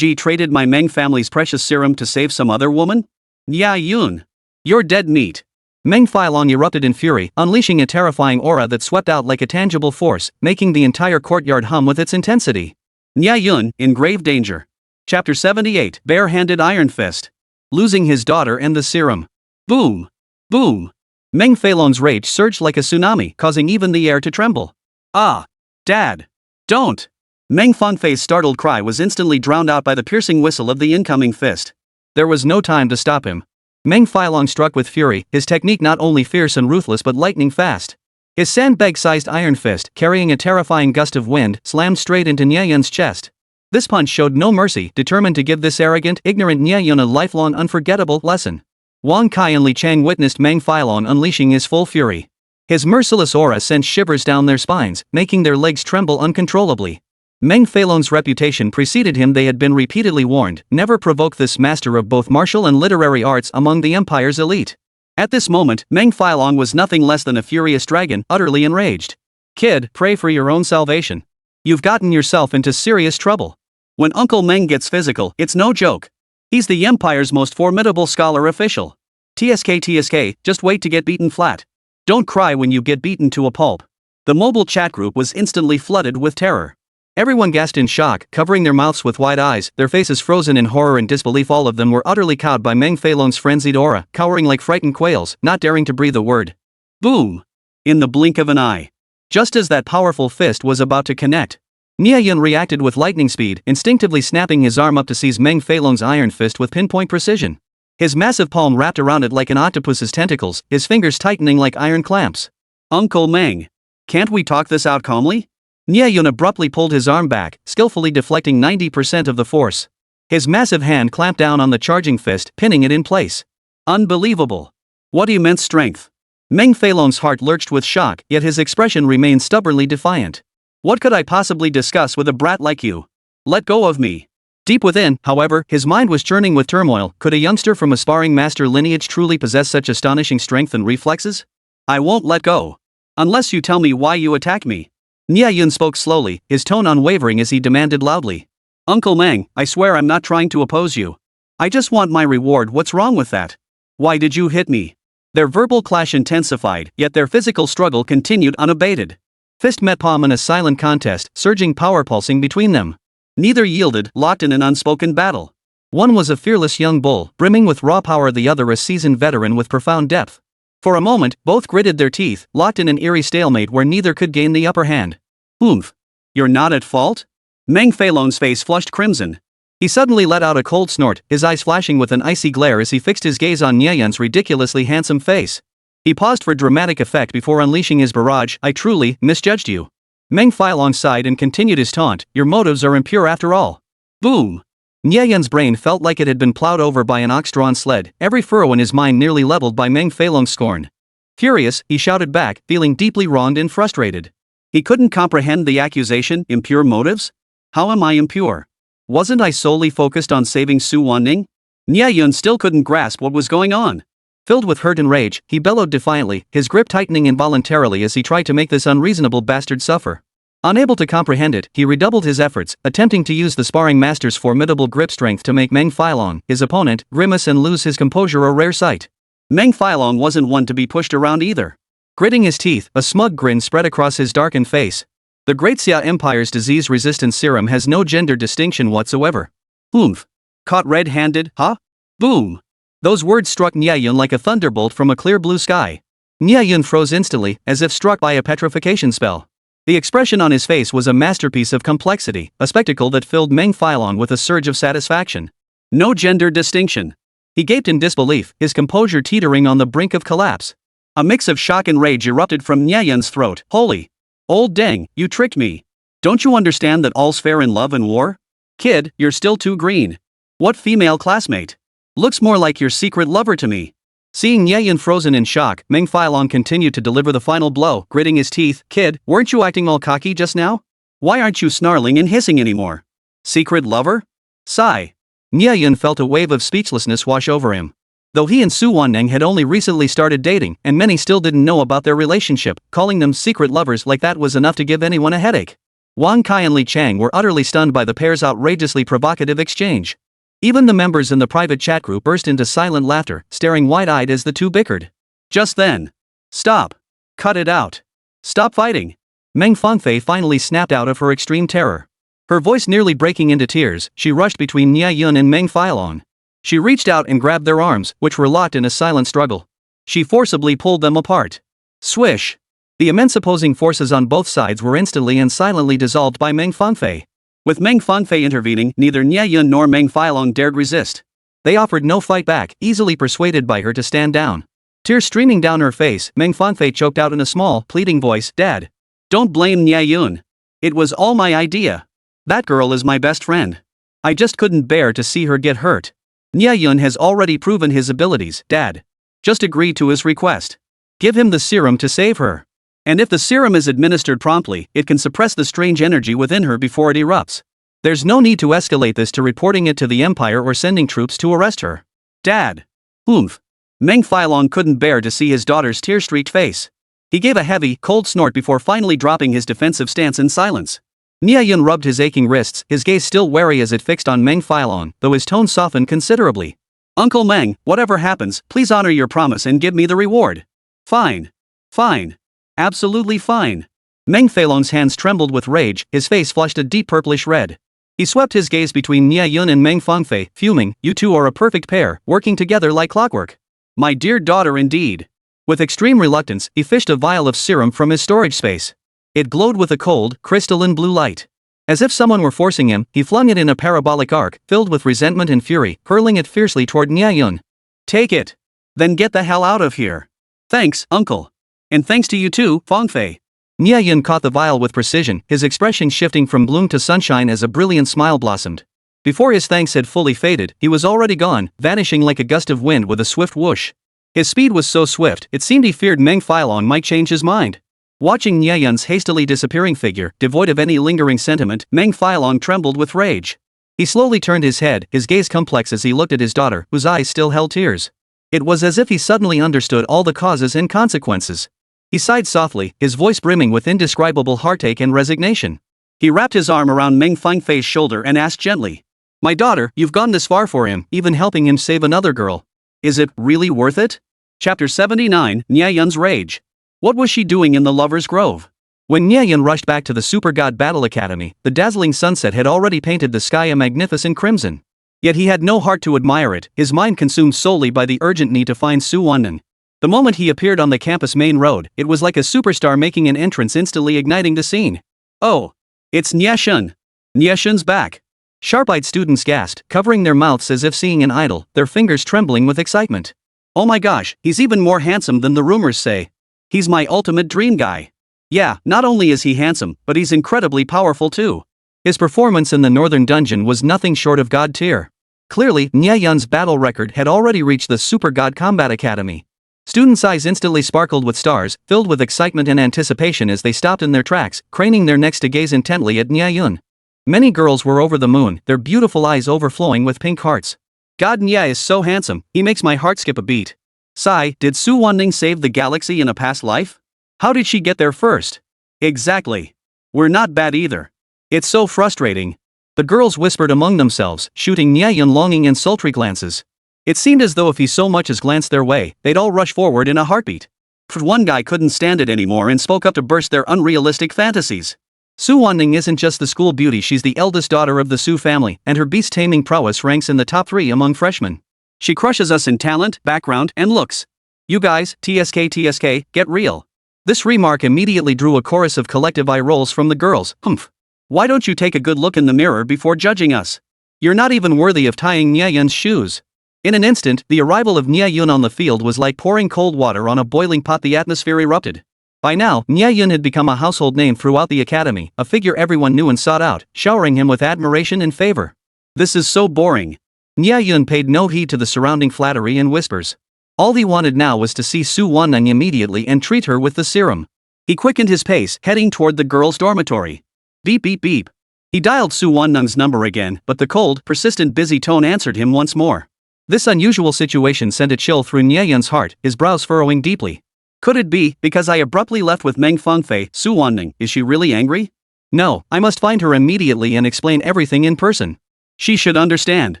traded my Meng family's precious serum to save some other woman? Nie Yun. You're dead meat. Meng Failong erupted in fury, unleashing a terrifying aura that swept out like a tangible force, making the entire courtyard hum with its intensity. Nie Yun, in grave danger. Chapter 78, Bare-Handed Iron Fist. Losing his daughter and the serum. Boom. Boom. Meng Feilong's rage surged like a tsunami, causing even the air to tremble. Ah! Dad! Don't! Meng Fangfei's startled cry was instantly drowned out by the piercing whistle of the incoming fist. There was no time to stop him. Meng Feilong struck with fury, his technique not only fierce and ruthless but lightning fast. His sandbag-sized iron fist, carrying a terrifying gust of wind, slammed straight into Nie Yun's chest. This punch showed no mercy, determined to give this arrogant, ignorant Nie Yun a lifelong unforgettable lesson. Wang Kai and Li Chang witnessed Meng Feilong unleashing his full fury. His merciless aura sent shivers down their spines, making their legs tremble uncontrollably. Meng Feilong's reputation preceded him. They had been repeatedly warned, never provoke this master of both martial and literary arts among the Empire's elite. At this moment, Meng Feilong was nothing less than a furious dragon, utterly enraged. Kid, pray for your own salvation. You've gotten yourself into serious trouble. When Uncle Meng gets physical, it's no joke. He's the Empire's most formidable scholar official. TSK, just wait to get beaten flat. Don't cry when you get beaten to a pulp. The mobile chat group was instantly flooded with terror. Everyone gasped in shock, covering their mouths with wide eyes, their faces frozen in horror and disbelief. All of them were utterly cowed by Meng Feilong's frenzied aura, cowering like frightened quails, not daring to breathe a word. Boom! In the blink of an eye. Just as that powerful fist was about to connect, Nie Yun reacted with lightning speed, instinctively snapping his arm up to seize Meng Feilong's iron fist with pinpoint precision. His massive palm wrapped around it like an octopus's tentacles, his fingers tightening like iron clamps. Uncle Meng, can't we talk this out calmly? Nie Yun abruptly pulled his arm back, skillfully deflecting 90% of the force. His massive hand clamped down on the charging fist, pinning it in place. Unbelievable. What immense strength. Meng Feilong's heart lurched with shock, yet his expression remained stubbornly defiant. What could I possibly discuss with a brat like you? Let go of me. Deep within, however, his mind was churning with turmoil. Could a youngster from a sparring master lineage truly possess such astonishing strength and reflexes? I won't let go. Unless you tell me why you attack me. Nie Yun spoke slowly, his tone unwavering as he demanded loudly. Uncle Meng, I swear I'm not trying to oppose you. I just want my reward. What's wrong with that? Why did you hit me? Their verbal clash intensified, yet their physical struggle continued unabated. Fist met palm in a silent contest, surging power pulsing between them. Neither yielded, locked in an unspoken battle. One was a fearless young bull, brimming with raw power, the other a seasoned veteran with profound depth. For a moment, both gritted their teeth, locked in an eerie stalemate where neither could gain the upper hand. Oomph. You're not at fault? Meng Feilong's face flushed crimson. He suddenly let out a cold snort, his eyes flashing with an icy glare as he fixed his gaze on Nie Yun's ridiculously handsome face. He paused for dramatic effect before unleashing his barrage. I truly misjudged you. Meng Feilong sighed and continued his taunt. Your motives are impure after all. Boom! Nie Yun's brain felt like it had been plowed over by an ox-drawn sled, every furrow in his mind nearly leveled by Meng Feilong's scorn. Furious, he shouted back, feeling deeply wronged and frustrated. He couldn't comprehend the accusation. Impure motives? How am I impure? Wasn't I solely focused on saving Su Wanning? Nie Yun still couldn't grasp what was going on. Filled with hurt and rage, he bellowed defiantly, his grip tightening involuntarily as he tried to make this unreasonable bastard suffer. Unable to comprehend it, he redoubled his efforts, attempting to use the sparring master's formidable grip strength to make Meng Feilong, his opponent, grimace and lose his composure, a rare sight. Meng Feilong wasn't one to be pushed around either. Gritting his teeth, a smug grin spread across his darkened face. The Great Xia Empire's disease-resistant serum has no gender distinction whatsoever. Oomph. Caught red-handed, huh? Boom. Those words struck Nie Yun like a thunderbolt from a clear blue sky. Nie Yun froze instantly, as if struck by a petrification spell. The expression on his face was a masterpiece of complexity, a spectacle that filled Meng Feilong with a surge of satisfaction. No gender distinction. He gaped in disbelief, his composure teetering on the brink of collapse. A mix of shock and rage erupted from Nie Yun's throat. Holy! Old dang, you tricked me. Don't you understand that all's fair in love and war? Kid, you're still too green. What female classmate? Looks more like your secret lover to me. Seeing Nie Yun frozen in shock, Meng Feilong continued to deliver the final blow, gritting his teeth. Kid, weren't you acting all cocky just now? Why aren't you snarling and hissing anymore? Secret lover? Sigh. Nie Yun felt a wave of speechlessness wash over him. Though he and Su Wanning had only recently started dating, and many still didn't know about their relationship, calling them secret lovers like that was enough to give anyone a headache. Wang Kai and Li Chang were utterly stunned by the pair's outrageously provocative exchange. Even the members in the private chat group burst into silent laughter, staring wide-eyed as the two bickered. Just then. Stop. Cut it out. Stop fighting. Meng Fangfei finally snapped out of her extreme terror. Her voice nearly breaking into tears, she rushed between Nie Yun and Meng Feilong. She reached out and grabbed their arms, which were locked in a silent struggle. She forcibly pulled them apart. Swish! The immense opposing forces on both sides were instantly and silently dissolved by Meng Fangfei. With Meng Fangfei intervening, neither Nie Yun nor Meng Failong dared resist. They offered no fight back, easily persuaded by her to stand down. Tears streaming down her face, Meng Fangfei choked out in a small, pleading voice, "Dad. Don't blame Nie Yun. It was all my idea. That girl is my best friend. I just couldn't bear to see her get hurt. Nie Yun has already proven his abilities, Dad. Just agree to his request. Give him the serum to save her. And if the serum is administered promptly, it can suppress the strange energy within her before it erupts. There's no need to escalate this to reporting it to the Empire or sending troops to arrest her. Dad." Oomph. Meng Failong couldn't bear to see his daughter's tear-streaked face. He gave a heavy, cold snort before finally dropping his defensive stance in silence. Nie Yun rubbed his aching wrists, his gaze still wary as it fixed on Meng Failong, though his tone softened considerably. "Uncle Meng, whatever happens, please honor your promise and give me the reward." "Fine. Fine. Absolutely fine." Meng Failong's hands trembled with rage, his face flushed a deep purplish red. He swept his gaze between Nie Yun and Meng Fangfei, fuming, "You two are a perfect pair, working together like clockwork. My dear daughter indeed." With extreme reluctance, he fished a vial of serum from his storage space. It glowed with a cold, crystalline blue light. As if someone were forcing him, he flung it in a parabolic arc, filled with resentment and fury, hurling it fiercely toward Nie Yun. "Take it. Then get the hell out of here." "Thanks, uncle. And thanks to you too, Fangfei." Nie Yun caught the vial with precision, his expression shifting from gloom to sunshine as a brilliant smile blossomed. Before his thanks had fully faded, he was already gone, vanishing like a gust of wind with a swift whoosh. His speed was so swift, it seemed he feared Meng Failong might change his mind. Watching Nie Yun's hastily disappearing figure, devoid of any lingering sentiment, Meng Failong trembled with rage. He slowly turned his head, his gaze complex as he looked at his daughter, whose eyes still held tears. It was as if he suddenly understood all the causes and consequences. He sighed softly, his voice brimming with indescribable heartache and resignation. He wrapped his arm around Meng Fangfei's shoulder and asked gently, "My daughter, you've gone this far for him, even helping him save another girl. Is it really worth it?" Chapter 79, Nie Yun's Rage. What was she doing in the Lover's Grove? When Nie Yun rushed back to the Super God Battle Academy, the dazzling sunset had already painted the sky a magnificent crimson. Yet he had no heart to admire it, his mind consumed solely by the urgent need to find Su Wanning. The moment he appeared on the campus main road, it was like a superstar making an entrance, instantly igniting the scene. "Oh! It's Nie Yun. Nie Yun's back." Sharp-eyed students gasped, covering their mouths as if seeing an idol, their fingers trembling with excitement. "Oh my gosh, he's even more handsome than the rumors say. He's my ultimate dream guy. Yeah, not only is he handsome, but he's incredibly powerful too." His performance in the Northern Dungeon was nothing short of god tier. Clearly, Nie Yun's battle record had already reached the Super God Combat Academy. Students' eyes instantly sparkled with stars, filled with excitement and anticipation as they stopped in their tracks, craning their necks to gaze intently at Nie Yun. Many girls were over the moon, their beautiful eyes overflowing with pink hearts. "God, Nie is so handsome, he makes my heart skip a beat. Sigh, did Su Wanning save the galaxy in a past life? How did she get there first?" "Exactly. We're not bad either. It's so frustrating." The girls whispered among themselves, shooting Nie Yun longing and sultry glances. It seemed as though if he so much as glanced their way, they'd all rush forward in a heartbeat. But one guy couldn't stand it anymore and spoke up to burst their unrealistic fantasies. "Su Wanning isn't just the school beauty, she's the eldest daughter of the Su family, and her beast-taming prowess ranks in the top 3 among freshmen. She crushes us in talent, background, and looks. You guys, TSK, get real." This remark immediately drew a chorus of collective eye rolls from the girls. "Humph. Why don't you take a good look in the mirror before judging us? You're not even worthy of tying Nie Yun's shoes." In an instant, the arrival of Nie Yun on the field was like pouring cold water on a boiling pot. The atmosphere erupted. By now, Nie Yun had become a household name throughout the academy, a figure everyone knew and sought out, showering him with admiration and favor. "This is so boring." Nie Yun paid no heed to the surrounding flattery and whispers. All he wanted now was to see Su Wanning immediately and treat her with the serum. He quickened his pace, heading toward the girls' dormitory. Beep beep beep. He dialed Su Wanning's number again, but the cold, persistent busy tone answered him once more. This unusual situation sent a chill through Nie Yun's heart, his brows furrowing deeply. Could it be, because I abruptly left with Meng Fangfei, Su Wanning, is she really angry? No, I must find her immediately and explain everything in person. She should understand.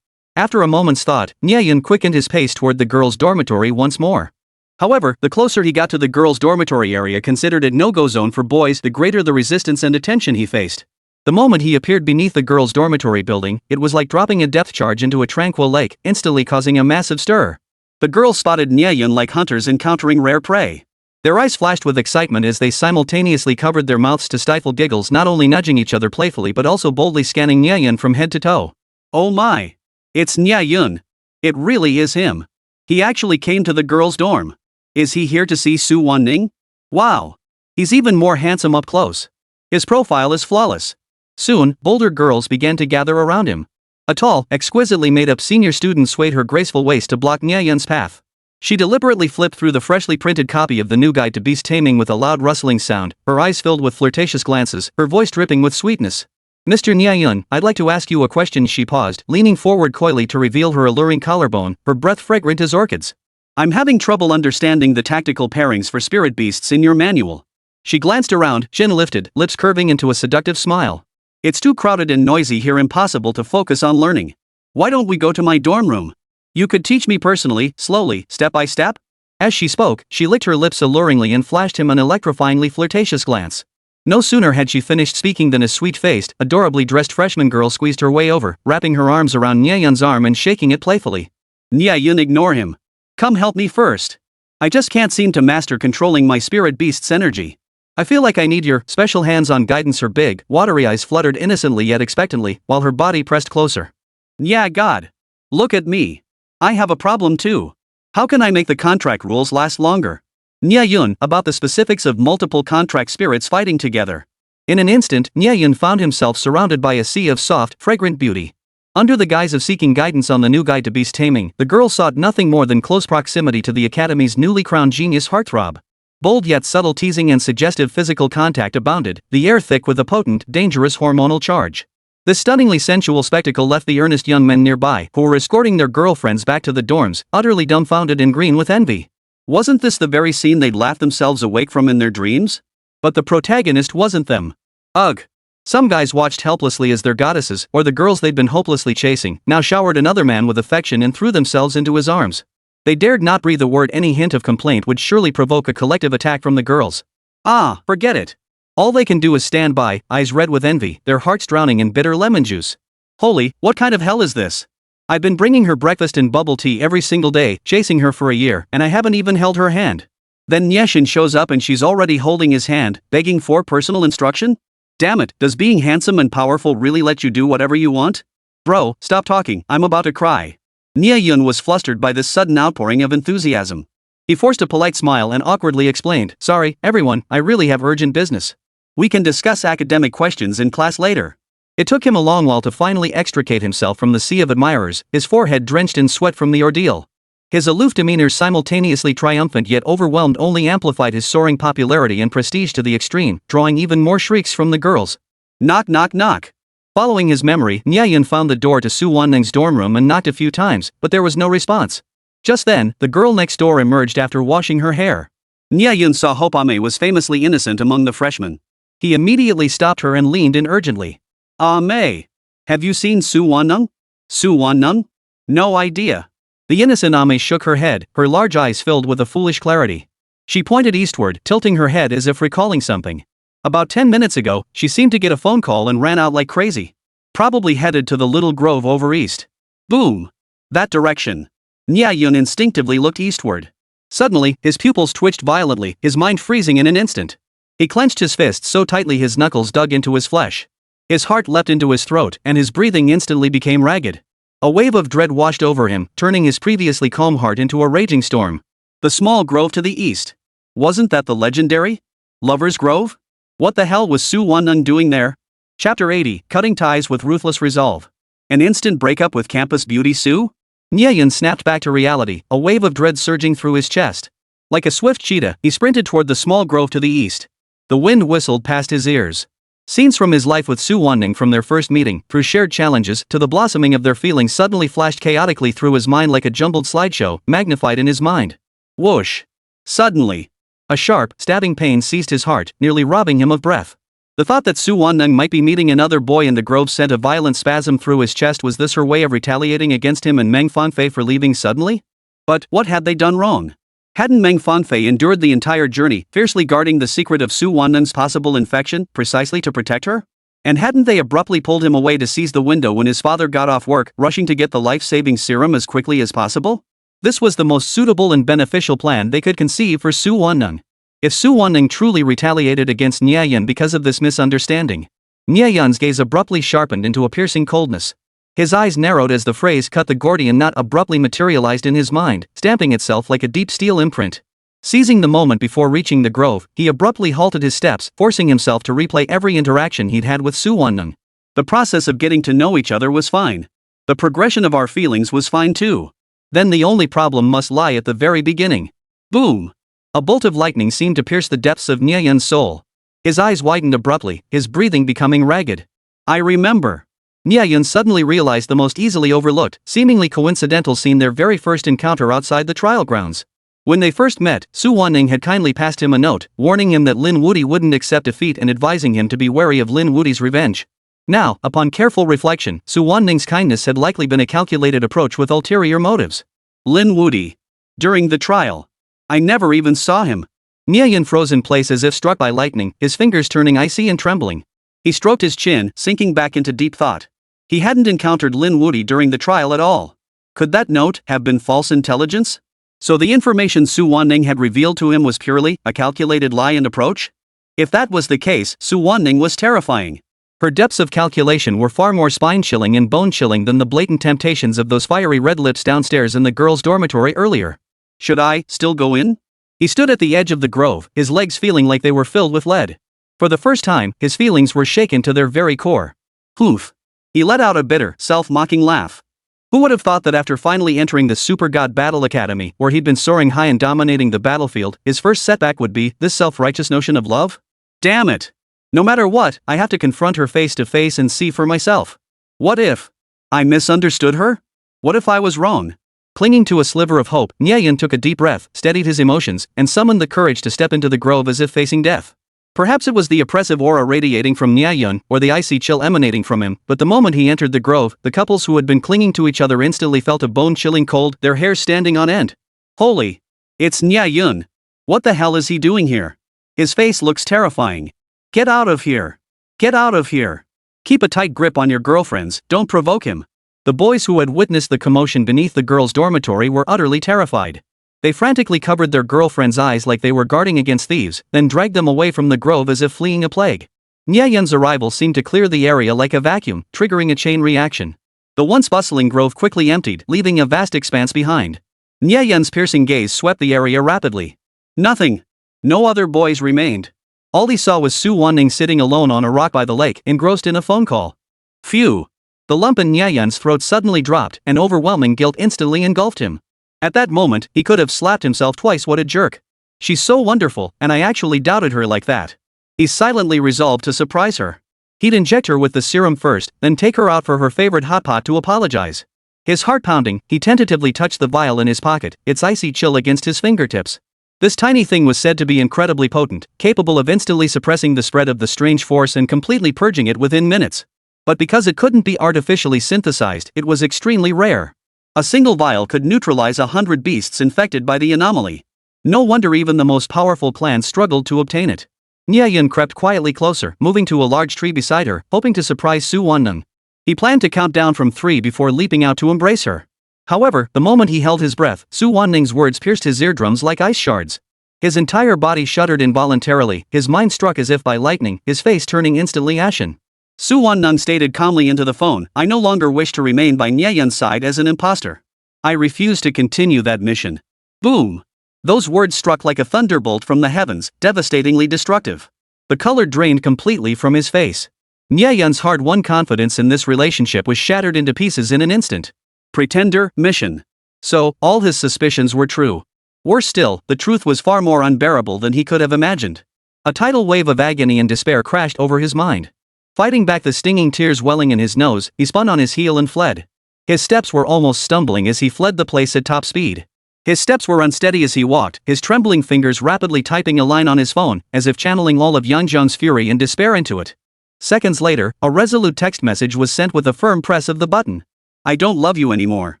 After a moment's thought, Nie Yun quickened his pace toward the girls' dormitory once more. However, the closer he got to the girls' dormitory area considered a no-go zone for boys, the greater the resistance and attention he faced. The moment he appeared beneath the girls' dormitory building, it was like dropping a depth charge into a tranquil lake, instantly causing a massive stir. The girls spotted Nie Yun like hunters encountering rare prey. Their eyes flashed with excitement as they simultaneously covered their mouths to stifle giggles, not only nudging each other playfully but also boldly scanning Nie Yun from head to toe. Oh my! It's Nie Yun! It really is him! He actually came to the girls' dorm. Is he here to see Su Wanning? Wow! He's even more handsome up close. His profile is flawless. Soon, bolder girls began to gather around him. A tall, exquisitely made-up senior student swayed her graceful waist to block Nie Yun's path. She deliberately flipped through the freshly printed copy of the new guide to beast taming with a loud rustling sound, her eyes filled with flirtatious glances, her voice dripping with sweetness. Mr. Nie Yun, I'd like to ask you a question. She paused, leaning forward coyly to reveal her alluring collarbone, her breath fragrant as orchids. I'm having trouble understanding the tactical pairings for spirit beasts in your manual. She glanced around, chin lifted, lips curving into a seductive smile. It's too crowded and noisy here, impossible to focus on learning. Why don't we go to my dorm room? You could teach me personally, slowly, step by step? As she spoke, she licked her lips alluringly and flashed him an electrifyingly flirtatious glance. No sooner had she finished speaking than a sweet-faced, adorably dressed freshman girl squeezed her way over, wrapping her arms around Nie Yun's arm and shaking it playfully. Nie Yun, ignore him. Come help me first. I just can't seem to master controlling my spirit beast's energy. I feel like I need your special hands-on guidance. Her big, watery eyes fluttered innocently yet expectantly, while her body pressed closer. Yeah, God. Look at me. I have a problem too. How can I make the contract rules last longer? Nie Yun, about the specifics of multiple contract spirits fighting together. In an instant, Nie Yun found himself surrounded by a sea of soft, fragrant beauty. Under the guise of seeking guidance on the new guide to beast taming, the girl sought nothing more than close proximity to the Academy's newly crowned genius heartthrob. Bold yet subtle teasing and suggestive physical contact abounded, the air thick with a potent, dangerous hormonal charge. This stunningly sensual spectacle left the earnest young men nearby, who were escorting their girlfriends back to the dorms, utterly dumbfounded and green with envy. Wasn't this the very scene they'd laughed themselves awake from in their dreams? But the protagonist wasn't them. Ugh. Some guys watched helplessly as their goddesses, or the girls they'd been hopelessly chasing, now showered another man with affection and threw themselves into his arms. They dared not breathe a word. Any hint of complaint would surely provoke a collective attack from the girls. Ah, forget it. All they can do is stand by, eyes red with envy, their hearts drowning in bitter lemon juice. Holy, what kind of hell is this? I've been bringing her breakfast and bubble tea every single day, chasing her for a year, and I haven't even held her hand. Then Nie Yun shows up and she's already holding his hand, begging for personal instruction? Damn it, does being handsome and powerful really let you do whatever you want? Bro, stop talking, I'm about to cry. Nie Yun was flustered by this sudden outpouring of enthusiasm. He forced a polite smile and awkwardly explained, sorry, everyone, I really have urgent business. We can discuss academic questions in class later. It took him a long while to finally extricate himself from the sea of admirers, his forehead drenched in sweat from the ordeal. His aloof demeanor, simultaneously triumphant yet overwhelmed, only amplified his soaring popularity and prestige to the extreme, drawing even more shrieks from the girls. Knock, knock, knock. Following his memory, Nie Yun found the door to Su Wanning's dorm room and knocked a few times, but there was no response. Just then, the girl next door emerged after washing her hair. Nie Yun saw Hopame was famously innocent among the freshmen. He immediately stopped her and leaned in urgently. Ah, Mei. Have you seen Su Wanning? Su Wanning? No idea. The innocent Ame shook her head, her large eyes filled with a foolish clarity. She pointed eastward, tilting her head as if recalling something. About 10 minutes ago, she seemed to get a phone call and ran out like crazy. Probably headed to the little grove over east. Boom. That direction. Nie Yun instinctively looked eastward. Suddenly, his pupils twitched violently, his mind freezing in an instant. He clenched his fists so tightly his knuckles dug into his flesh. His heart leapt into his throat, and his breathing instantly became ragged. A wave of dread washed over him, turning his previously calm heart into a raging storm. The small grove to the east. Wasn't that the legendary Lover's Grove? What the hell was Su Wanning doing there? Chapter 80, Cutting Ties with Ruthless Resolve. An instant breakup with campus beauty Su? Nie Yun snapped back to reality, a wave of dread surging through his chest. Like a swift cheetah, he sprinted toward the small grove to the east. The wind whistled past his ears. Scenes from his life with Su Wanning, from their first meeting, through shared challenges, to the blossoming of their feelings, suddenly flashed chaotically through his mind like a jumbled slideshow, magnified in his mind. Whoosh! Suddenly, a sharp, stabbing pain seized his heart, nearly robbing him of breath. The thought that Su Wanning might be meeting another boy in the grove sent a violent spasm through his chest. Was this her way of retaliating against him and Meng Fanfei for leaving suddenly? But what had they done wrong? Hadn't Meng Fanfei endured the entire journey, fiercely guarding the secret of Su Wanning's possible infection, precisely to protect her? And hadn't they abruptly pulled him away to seize the window when his father got off work, rushing to get the life-saving serum as quickly as possible? This was the most suitable and beneficial plan they could conceive for Su Wanning. If Su Wanning truly retaliated against Nie Yun because of this misunderstanding, Nie Yun's gaze abruptly sharpened into a piercing coldness. His eyes narrowed as the phrase cut the Gordian knot abruptly materialized in his mind, stamping itself like a deep steel imprint. Seizing the moment before reaching the grove, he abruptly halted his steps, forcing himself to replay every interaction he'd had with Su Wanning. The process of getting to know each other was fine. The progression of our feelings was fine too. Then the only problem must lie at the very beginning. Boom! A bolt of lightning seemed to pierce the depths of Nie Yun's soul. His eyes widened abruptly, his breathing becoming ragged. I remember. Nie Yun suddenly realized the most easily overlooked, seemingly coincidental scene, their very first encounter outside the trial grounds. When they first met, Su Wanning had kindly passed him a note, warning him that Lin Wuti wouldn't accept defeat and advising him to be wary of Lin Wuti's revenge. Now, upon careful reflection, Su Wanning's kindness had likely been a calculated approach with ulterior motives. Lin Wuti. During the trial. I never even saw him. Nie Yun froze in place as if struck by lightning, his fingers turning icy and trembling. He stroked his chin, sinking back into deep thought. He hadn't encountered Lin Wuti during the trial at all. Could that note have been false intelligence? So the information Su Wanning had revealed to him was purely a calculated lie and approach? If that was the case, Su Wanning was terrifying. Her depths of calculation were far more spine-chilling and bone-chilling than the blatant temptations of those fiery red lips downstairs in the girls' dormitory earlier. Should I still go in? He stood at the edge of the grove, his legs feeling like they were filled with lead. For the first time, his feelings were shaken to their very core. Hoof. He let out a bitter, self-mocking laugh. Who would have thought that after finally entering the Super God Battle Academy, where he'd been soaring high and dominating the battlefield, his first setback would be this self-righteous notion of love? Damn it! No matter what, I have to confront her face to face and see for myself. What if I misunderstood her? What if I was wrong? Clinging to a sliver of hope, Nie Yun took a deep breath, steadied his emotions, and summoned the courage to step into the grove as if facing death. Perhaps it was the oppressive aura radiating from Nie Yun, or the icy chill emanating from him, but the moment he entered the grove, the couples who had been clinging to each other instantly felt a bone-chilling cold, their hair standing on end. Holy! It's Nie Yun! What the hell is he doing here? His face looks terrifying. Get out of here! Get out of here! Keep a tight grip on your girlfriends, don't provoke him. The boys who had witnessed the commotion beneath the girls' dormitory were utterly terrified. They frantically covered their girlfriends' eyes like they were guarding against thieves, then dragged them away from the grove as if fleeing a plague. Nie Yun's arrival seemed to clear the area like a vacuum, triggering a chain reaction. The once bustling grove quickly emptied, leaving a vast expanse behind. Nie Yun's piercing gaze swept the area rapidly. Nothing. No other boys remained. All he saw was Su Wanning sitting alone on a rock by the lake, engrossed in a phone call. Phew. The lump in Nie Yun's throat suddenly dropped, and overwhelming guilt instantly engulfed him. At that moment, he could have slapped himself twice. What a jerk. She's so wonderful, and I actually doubted her like that. He silently resolved to surprise her. He'd inject her with the serum first, then take her out for her favorite hot pot to apologize. His heart pounding, he tentatively touched the vial in his pocket, its icy chill against his fingertips. This tiny thing was said to be incredibly potent, capable of instantly suppressing the spread of the strange force and completely purging it within minutes. But because it couldn't be artificially synthesized, it was extremely rare. A single vial could neutralize 100 beasts infected by the anomaly. No wonder even the most powerful clans struggled to obtain it. Nie Yun crept quietly closer, moving to a large tree beside her, hoping to surprise Su Wanning. He planned to count down from 3 before leaping out to embrace her. However, the moment he held his breath, Su Wanning's words pierced his eardrums like ice shards. His entire body shuddered involuntarily, his mind struck as if by lightning, his face turning instantly ashen. Su Wanning stated calmly into the phone, I no longer wish to remain by Nie Yun's side as an imposter. I refuse to continue that mission. Boom! Those words struck like a thunderbolt from the heavens, devastatingly destructive. The color drained completely from his face. Nie Yun's hard-won confidence in this relationship was shattered into pieces in an instant. Pretender, mission. So, all his suspicions were true. Worse still, the truth was far more unbearable than he could have imagined. A tidal wave of agony and despair crashed over his mind. Fighting back the stinging tears welling in his nose, he spun on his heel and fled. His steps were almost stumbling as he fled the place at top speed. His steps were unsteady as he walked, his trembling fingers rapidly typing a line on his phone, as if channeling all of Yanzhang's fury and despair into it. Seconds later, a resolute text message was sent with a firm press of the button. I don't love you anymore.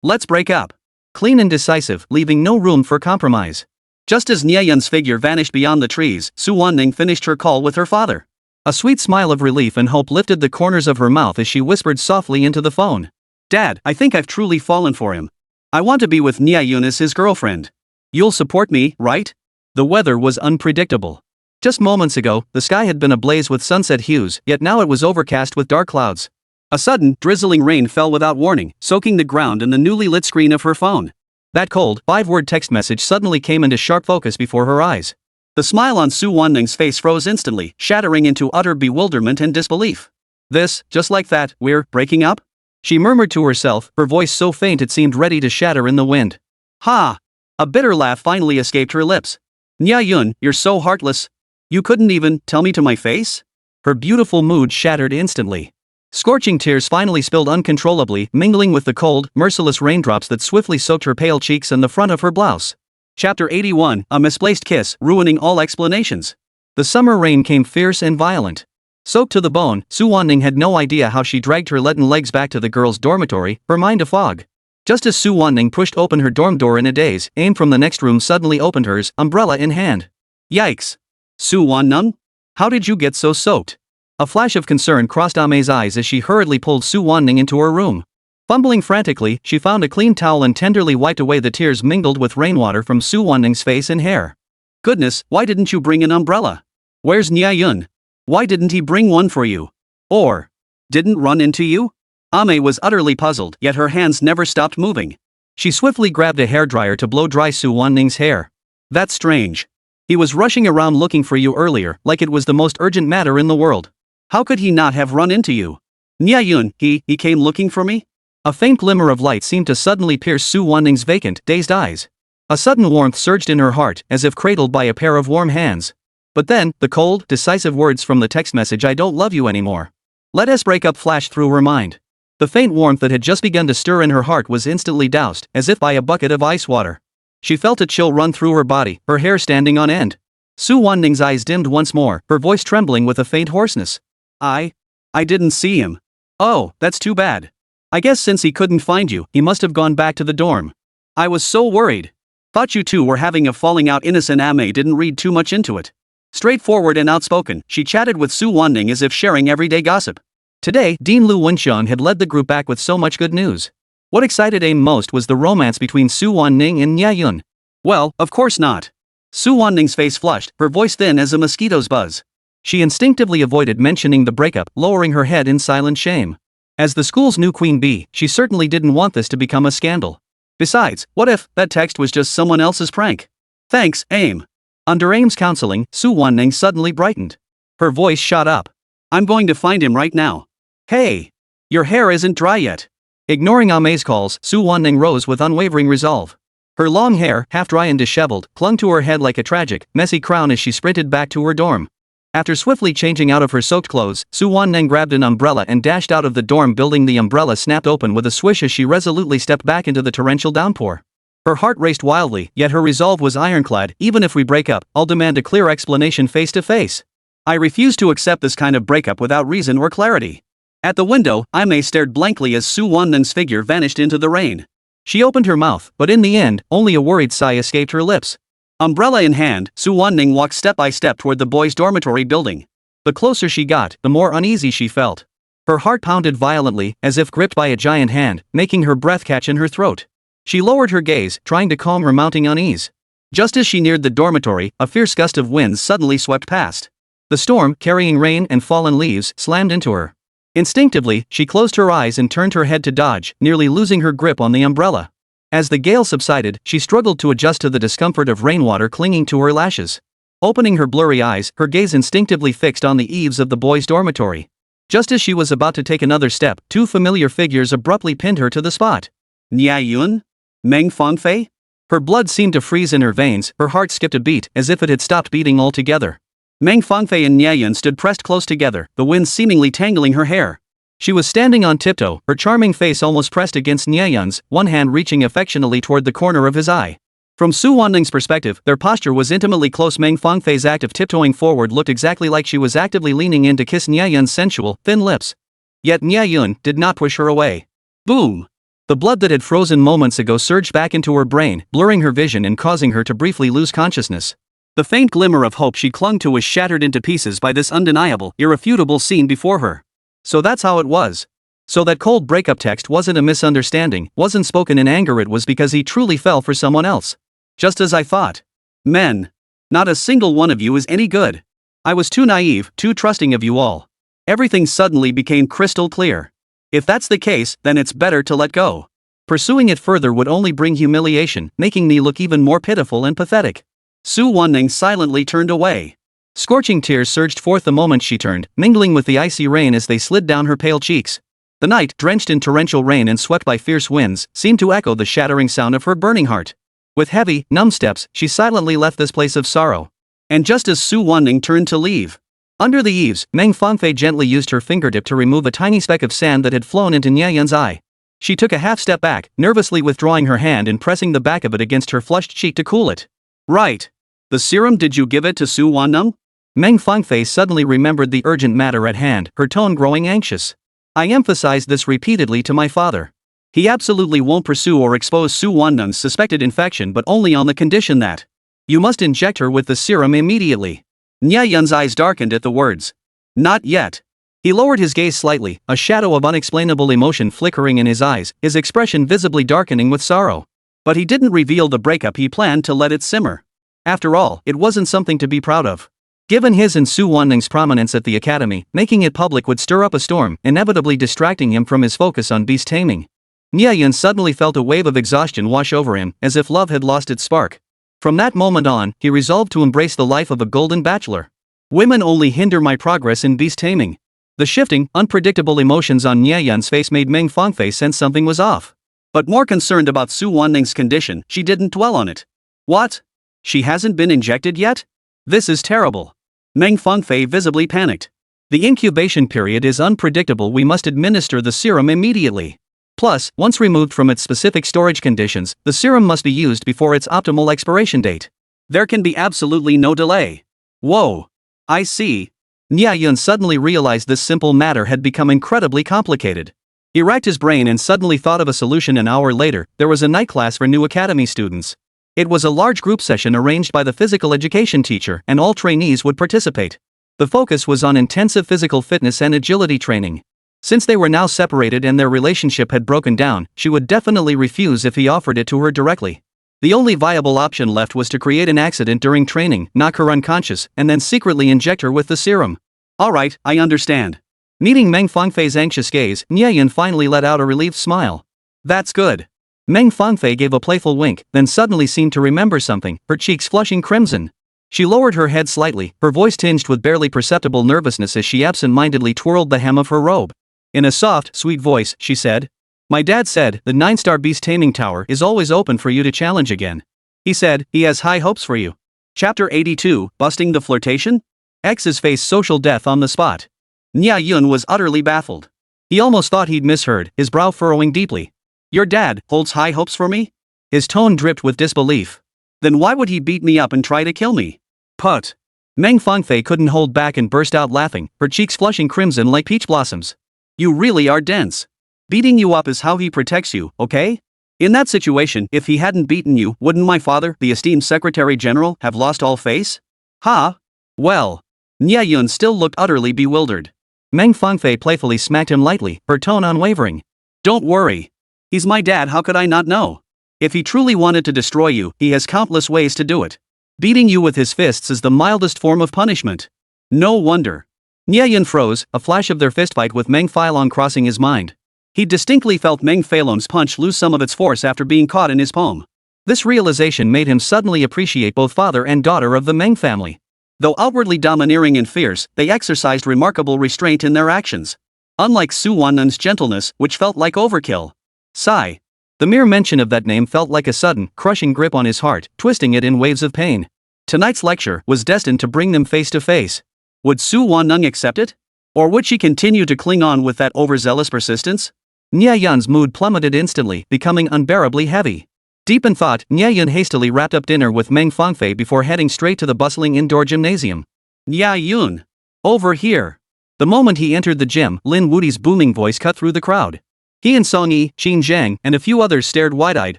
Let's break up. Clean and decisive, leaving no room for compromise. Just as Nie Yun's figure vanished beyond the trees, Su Wanning finished her call with her father. A sweet smile of relief and hope lifted the corners of her mouth as she whispered softly into the phone. Dad, I think I've truly fallen for him. I want to be with Nie Yun as his girlfriend. You'll support me, right? The weather was unpredictable. Just moments ago, the sky had been ablaze with sunset hues, yet now it was overcast with dark clouds. A sudden, drizzling rain fell without warning, soaking the ground and the newly lit screen of her phone. That cold, 5-word text message suddenly came into sharp focus before her eyes. The smile on Su Wanning's face froze instantly, shattering into utter bewilderment and disbelief. This, just like that, we're breaking up? She murmured to herself, her voice so faint it seemed ready to shatter in the wind. Ha! A bitter laugh finally escaped her lips. Nie Yun, you're so heartless. You couldn't even tell me to my face? Her beautiful mood shattered instantly. Scorching tears finally spilled uncontrollably, mingling with the cold, merciless raindrops that swiftly soaked her pale cheeks and the front of her blouse. Chapter 81, A Misplaced Kiss, ruining all explanations. The summer rain came fierce and violent. Soaked to the bone, Su Wanning had no idea how she dragged her leaden legs back to the girls' dormitory, her mind a fog. Just as Su Wanning pushed open her dorm door in a daze, Aim from the next room suddenly opened hers, umbrella in hand. Yikes! Su Wanning? How did you get so soaked? A flash of concern crossed Ame's eyes as she hurriedly pulled Su Wanning into her room. Fumbling frantically, she found a clean towel and tenderly wiped away the tears mingled with rainwater from Su Wanning's face and hair. Goodness, why didn't you bring an umbrella? Where's Nie Yun? Why didn't he bring one for you? Or didn't run into you? Ame was utterly puzzled, yet her hands never stopped moving. She swiftly grabbed a hairdryer to blow dry Su Wanning's hair. That's strange. He was rushing around looking for you earlier, like it was the most urgent matter in the world. How could he not have run into you? Nie Yun, he came looking for me? A faint glimmer of light seemed to suddenly pierce Su Wanning's vacant, dazed eyes. A sudden warmth surged in her heart, as if cradled by a pair of warm hands. But then, the cold, decisive words from the text message "I don't love you anymore. Let us break up" flashed through her mind. The faint warmth that had just begun to stir in her heart was instantly doused, as if by a bucket of ice water. She felt a chill run through her body, her hair standing on end. Su Wanning's eyes dimmed once more, her voice trembling with a faint hoarseness. I didn't see him. Oh, that's too bad. I guess since he couldn't find you, he must have gone back to the dorm. I was so worried. Thought you two were having a falling out. Innocent Ame didn't read too much into it. Straightforward and outspoken, she chatted with Su Wanning as if sharing everyday gossip. Today, Dean Lu Wenxian had led the group back with so much good news. What excited Aim most was the romance between Su Wanning and Nie Yun. Well, of course not. Su Wanning's face flushed, her voice thin as a mosquito's buzz. She instinctively avoided mentioning the breakup, lowering her head in silent shame. As the school's new queen bee, she certainly didn't want this to become a scandal. Besides, what if that text was just someone else's prank? Thanks, Aim. Under Aim's counseling, Su Wanning suddenly brightened. Her voice shot up. I'm going to find him right now. Hey! Your hair isn't dry yet. Ignoring Ame's calls, Su Wanning rose with unwavering resolve. Her long hair, half dry and disheveled, clung to her head like a tragic, messy crown as she sprinted back to her dorm. After swiftly changing out of her soaked clothes, Su Wanning grabbed an umbrella and dashed out of the dorm building. The umbrella snapped open with a swish as she resolutely stepped back into the torrential downpour. Her heart raced wildly, yet her resolve was ironclad. Even if we break up, I'll demand a clear explanation face to face. I refuse to accept this kind of breakup without reason or clarity. At the window, Ame stared blankly as Su Wanning's figure vanished into the rain. She opened her mouth, but in the end, only a worried sigh escaped her lips. Umbrella in hand, Su Wanning walked step by step toward the boys' dormitory building. The closer she got, the more uneasy she felt. Her heart pounded violently, as if gripped by a giant hand, making her breath catch in her throat. She lowered her gaze, trying to calm her mounting unease. Just as she neared the dormitory, a fierce gust of wind suddenly swept past. The storm, carrying rain and fallen leaves, slammed into her. Instinctively, she closed her eyes and turned her head to dodge, nearly losing her grip on the umbrella. As the gale subsided, she struggled to adjust to the discomfort of rainwater clinging to her lashes. Opening her blurry eyes, her gaze instinctively fixed on the eaves of the boys' dormitory. Just as she was about to take another step, two familiar figures abruptly pinned her to the spot. Nie Yun? Meng Fangfei? Her blood seemed to freeze in her veins, her heart skipped a beat, as if it had stopped beating altogether. Meng Fangfei and Nie Yun stood pressed close together, the wind seemingly tangling her hair. She was standing on tiptoe, her charming face almost pressed against Nie Yun's, one hand reaching affectionately toward the corner of his eye. From Su Wanning's perspective, their posture was intimately close. Meng Fangfei's act of tiptoeing forward looked exactly like she was actively leaning in to kiss Nie Yun's sensual, thin lips. Yet Nie Yun did not push her away. Boom! The blood that had frozen moments ago surged back into her brain, blurring her vision and causing her to briefly lose consciousness. The faint glimmer of hope she clung to was shattered into pieces by this undeniable, irrefutable scene before her. So that's how it was. So that cold breakup text wasn't a misunderstanding, wasn't spoken in anger, it was because he truly fell for someone else. Just as I thought. Men. Not a single one of you is any good. I was too naive, too trusting of you all. Everything suddenly became crystal clear. If that's the case, then it's better to let go. Pursuing it further would only bring humiliation, making me look even more pitiful and pathetic. Su Wanning silently turned away. Scorching tears surged forth the moment she turned, mingling with the icy rain as they slid down her pale cheeks. The night, drenched in torrential rain and swept by fierce winds, seemed to echo the shattering sound of her burning heart. With heavy, numb steps, she silently left this place of sorrow. And just as Su Wanning turned to leave, under the eaves, Meng Fangfei gently used her fingertip to remove a tiny speck of sand that had flown into Nie Yun's eye. She took a half step back, nervously withdrawing her hand and pressing the back of it against her flushed cheek to cool it. Right. The serum, did you give it to Su Wanning? Meng Fangfei suddenly remembered the urgent matter at hand, her tone growing anxious. I emphasized this repeatedly to my father. He absolutely won't pursue or expose Su Wanning's suspected infection, but only on the condition that you must inject her with the serum immediately. Nie Yun's eyes darkened at the words. Not yet. He lowered his gaze slightly, a shadow of unexplainable emotion flickering in his eyes, his expression visibly darkening with sorrow. But he didn't reveal the breakup, he planned to let it simmer. After all, it wasn't something to be proud of. Given his and Su Wanning's prominence at the academy, making it public would stir up a storm, inevitably distracting him from his focus on beast taming. Nie Yun suddenly felt a wave of exhaustion wash over him, as if love had lost its spark. From that moment on, he resolved to embrace the life of a golden bachelor. Women only hinder my progress in beast taming. The shifting, unpredictable emotions on Nie Yun's face made Meng Fangfei sense something was off. But more concerned about Su Wanning's condition, she didn't dwell on it. What? She hasn't been injected yet? This is terrible. Meng Fangfei visibly panicked. The incubation period is unpredictable, we must administer the serum immediately. Plus, once removed from its specific storage conditions, the serum must be used before its optimal expiration date. There can be absolutely no delay. Whoa. I see. Nie Yun suddenly realized this simple matter had become incredibly complicated. He racked his brain and suddenly thought of a solution. An hour later, there was a night class for new academy students. It was a large group session arranged by the physical education teacher, and all trainees would participate. The focus was on intensive physical fitness and agility training. Since they were now separated and their relationship had broken down, she would definitely refuse if he offered it to her directly. The only viable option left was to create an accident during training, knock her unconscious, and then secretly inject her with the serum. Alright, I understand. Meeting Meng Fangfei's anxious gaze, Nie Yun finally let out a relieved smile. That's good. Meng Fangfei gave a playful wink, then suddenly seemed to remember something, her cheeks flushing crimson. She lowered her head slightly, her voice tinged with barely perceptible nervousness as she absent-mindedly twirled the hem of her robe. In a soft, sweet voice, she said, "My dad said, the 9-star beast taming tower is always open for you to challenge again. He said, he has high hopes for you." Chapter 82, Busting the Flirtation? X's face social death on the spot. Nie Yun was utterly baffled. He almost thought he'd misheard, his brow furrowing deeply. Your dad holds high hopes for me? His tone dripped with disbelief. Then why would he beat me up and try to kill me? Put. Meng Fangfei couldn't hold back and burst out laughing, her cheeks flushing crimson like peach blossoms. You really are dense. Beating you up is how he protects you, okay? In that situation, if he hadn't beaten you, wouldn't my father, the esteemed Secretary General, have lost all face? Huh? Well. Nie Yun still looked utterly bewildered. Meng Fangfei playfully smacked him lightly, her tone unwavering. Don't worry. He's my dad, how could I not know? If he truly wanted to destroy you, he has countless ways to do it. Beating you with his fists is the mildest form of punishment. No wonder. Nie Yun froze, a flash of their fistfight with Meng Feilong crossing his mind. He distinctly felt Meng Feilong's punch lose some of its force after being caught in his palm. This realization made him suddenly appreciate both father and daughter of the Meng family. Though outwardly domineering and fierce, they exercised remarkable restraint in their actions. Unlike Su Wanning's gentleness, which felt like overkill. Sigh. The mere mention of that name felt like a sudden, crushing grip on his heart, twisting it in waves of pain. Tonight's lecture was destined to bring them face to face. Would Su Wanning accept it? Or would she continue to cling on with that overzealous persistence? Nie Yun's mood plummeted instantly, becoming unbearably heavy. Deep in thought, Nie Yun hastily wrapped up dinner with Meng Fangfei before heading straight to the bustling indoor gymnasium. Nie Yun! Over here! The moment he entered the gym, Lin Wudi's booming voice cut through the crowd. He and Song Yi, Qin Zhang, and a few others stared wide-eyed,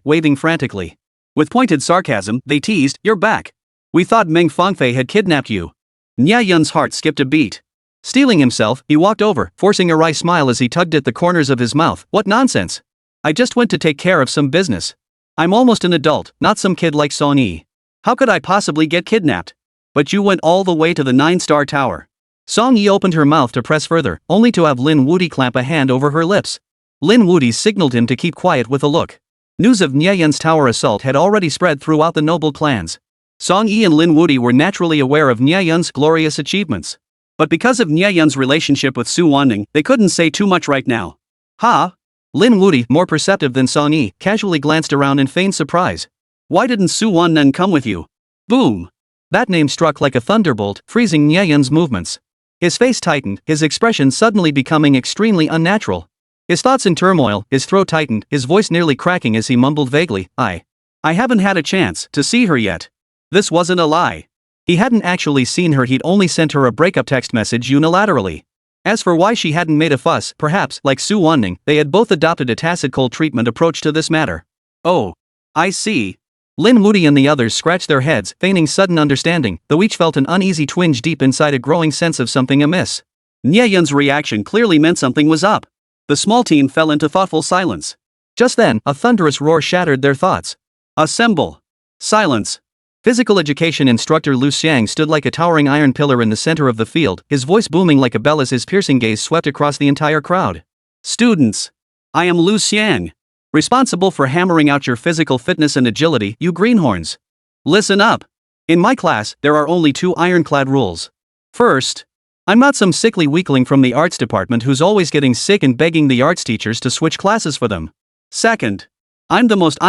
waving frantically. With pointed sarcasm, they teased, "You're back! We thought Meng Fangfei had kidnapped you." Nie Yun's heart skipped a beat. Steeling himself, he walked over, forcing a wry smile as he tugged at the corners of his mouth. What nonsense! I just went to take care of some business. I'm almost an adult, not some kid like Song-yi. How could I possibly get kidnapped? But you went all the way to the 9-star tower. Song-yi opened her mouth to press further, only to have Lin Wudi clamp a hand over her lips. Lin Wudi signaled him to keep quiet with a look. News of Nie Yun's tower assault had already spread throughout the noble clans. Song-yi and Lin Wudi were naturally aware of Nie Yun's glorious achievements. But because of Nie Yun's relationship with Su Wanning, they couldn't say too much right now. Ha! Lin Wudi, more perceptive than Song-yi, casually glanced around in feigned surprise. Why didn't Su Wanning come with you? Boom! That name struck like a thunderbolt, freezing Nie Yun's movements. His face tightened, his expression suddenly becoming extremely unnatural. His thoughts in turmoil, his throat tightened, his voice nearly cracking as he mumbled vaguely, I haven't had a chance to see her yet. This wasn't a lie. He hadn't actually seen her, he'd only sent her a breakup text message unilaterally. As for why she hadn't made a fuss, perhaps, like Su Wanning, they had both adopted a tacit cold treatment approach to this matter. Oh. I see. Lin Wudi and the others scratched their heads, feigning sudden understanding, though each felt an uneasy twinge deep inside, a growing sense of something amiss. Nie Yun's reaction clearly meant something was up. The small team fell into thoughtful silence. Just then, a thunderous roar shattered their thoughts. Assemble! Silence! Physical education instructor Lu Xiang stood like a towering iron pillar in the center of the field, his voice booming like a bell as his piercing gaze swept across the entire crowd. Students! I am Lu Xiang, responsible for hammering out your physical fitness and agility, you greenhorns. Listen up! In my class, there are only 2 ironclad rules. First, I'm not some sickly weakling from the arts department who's always getting sick and begging the arts teachers to switch classes for them. Second, I'm the most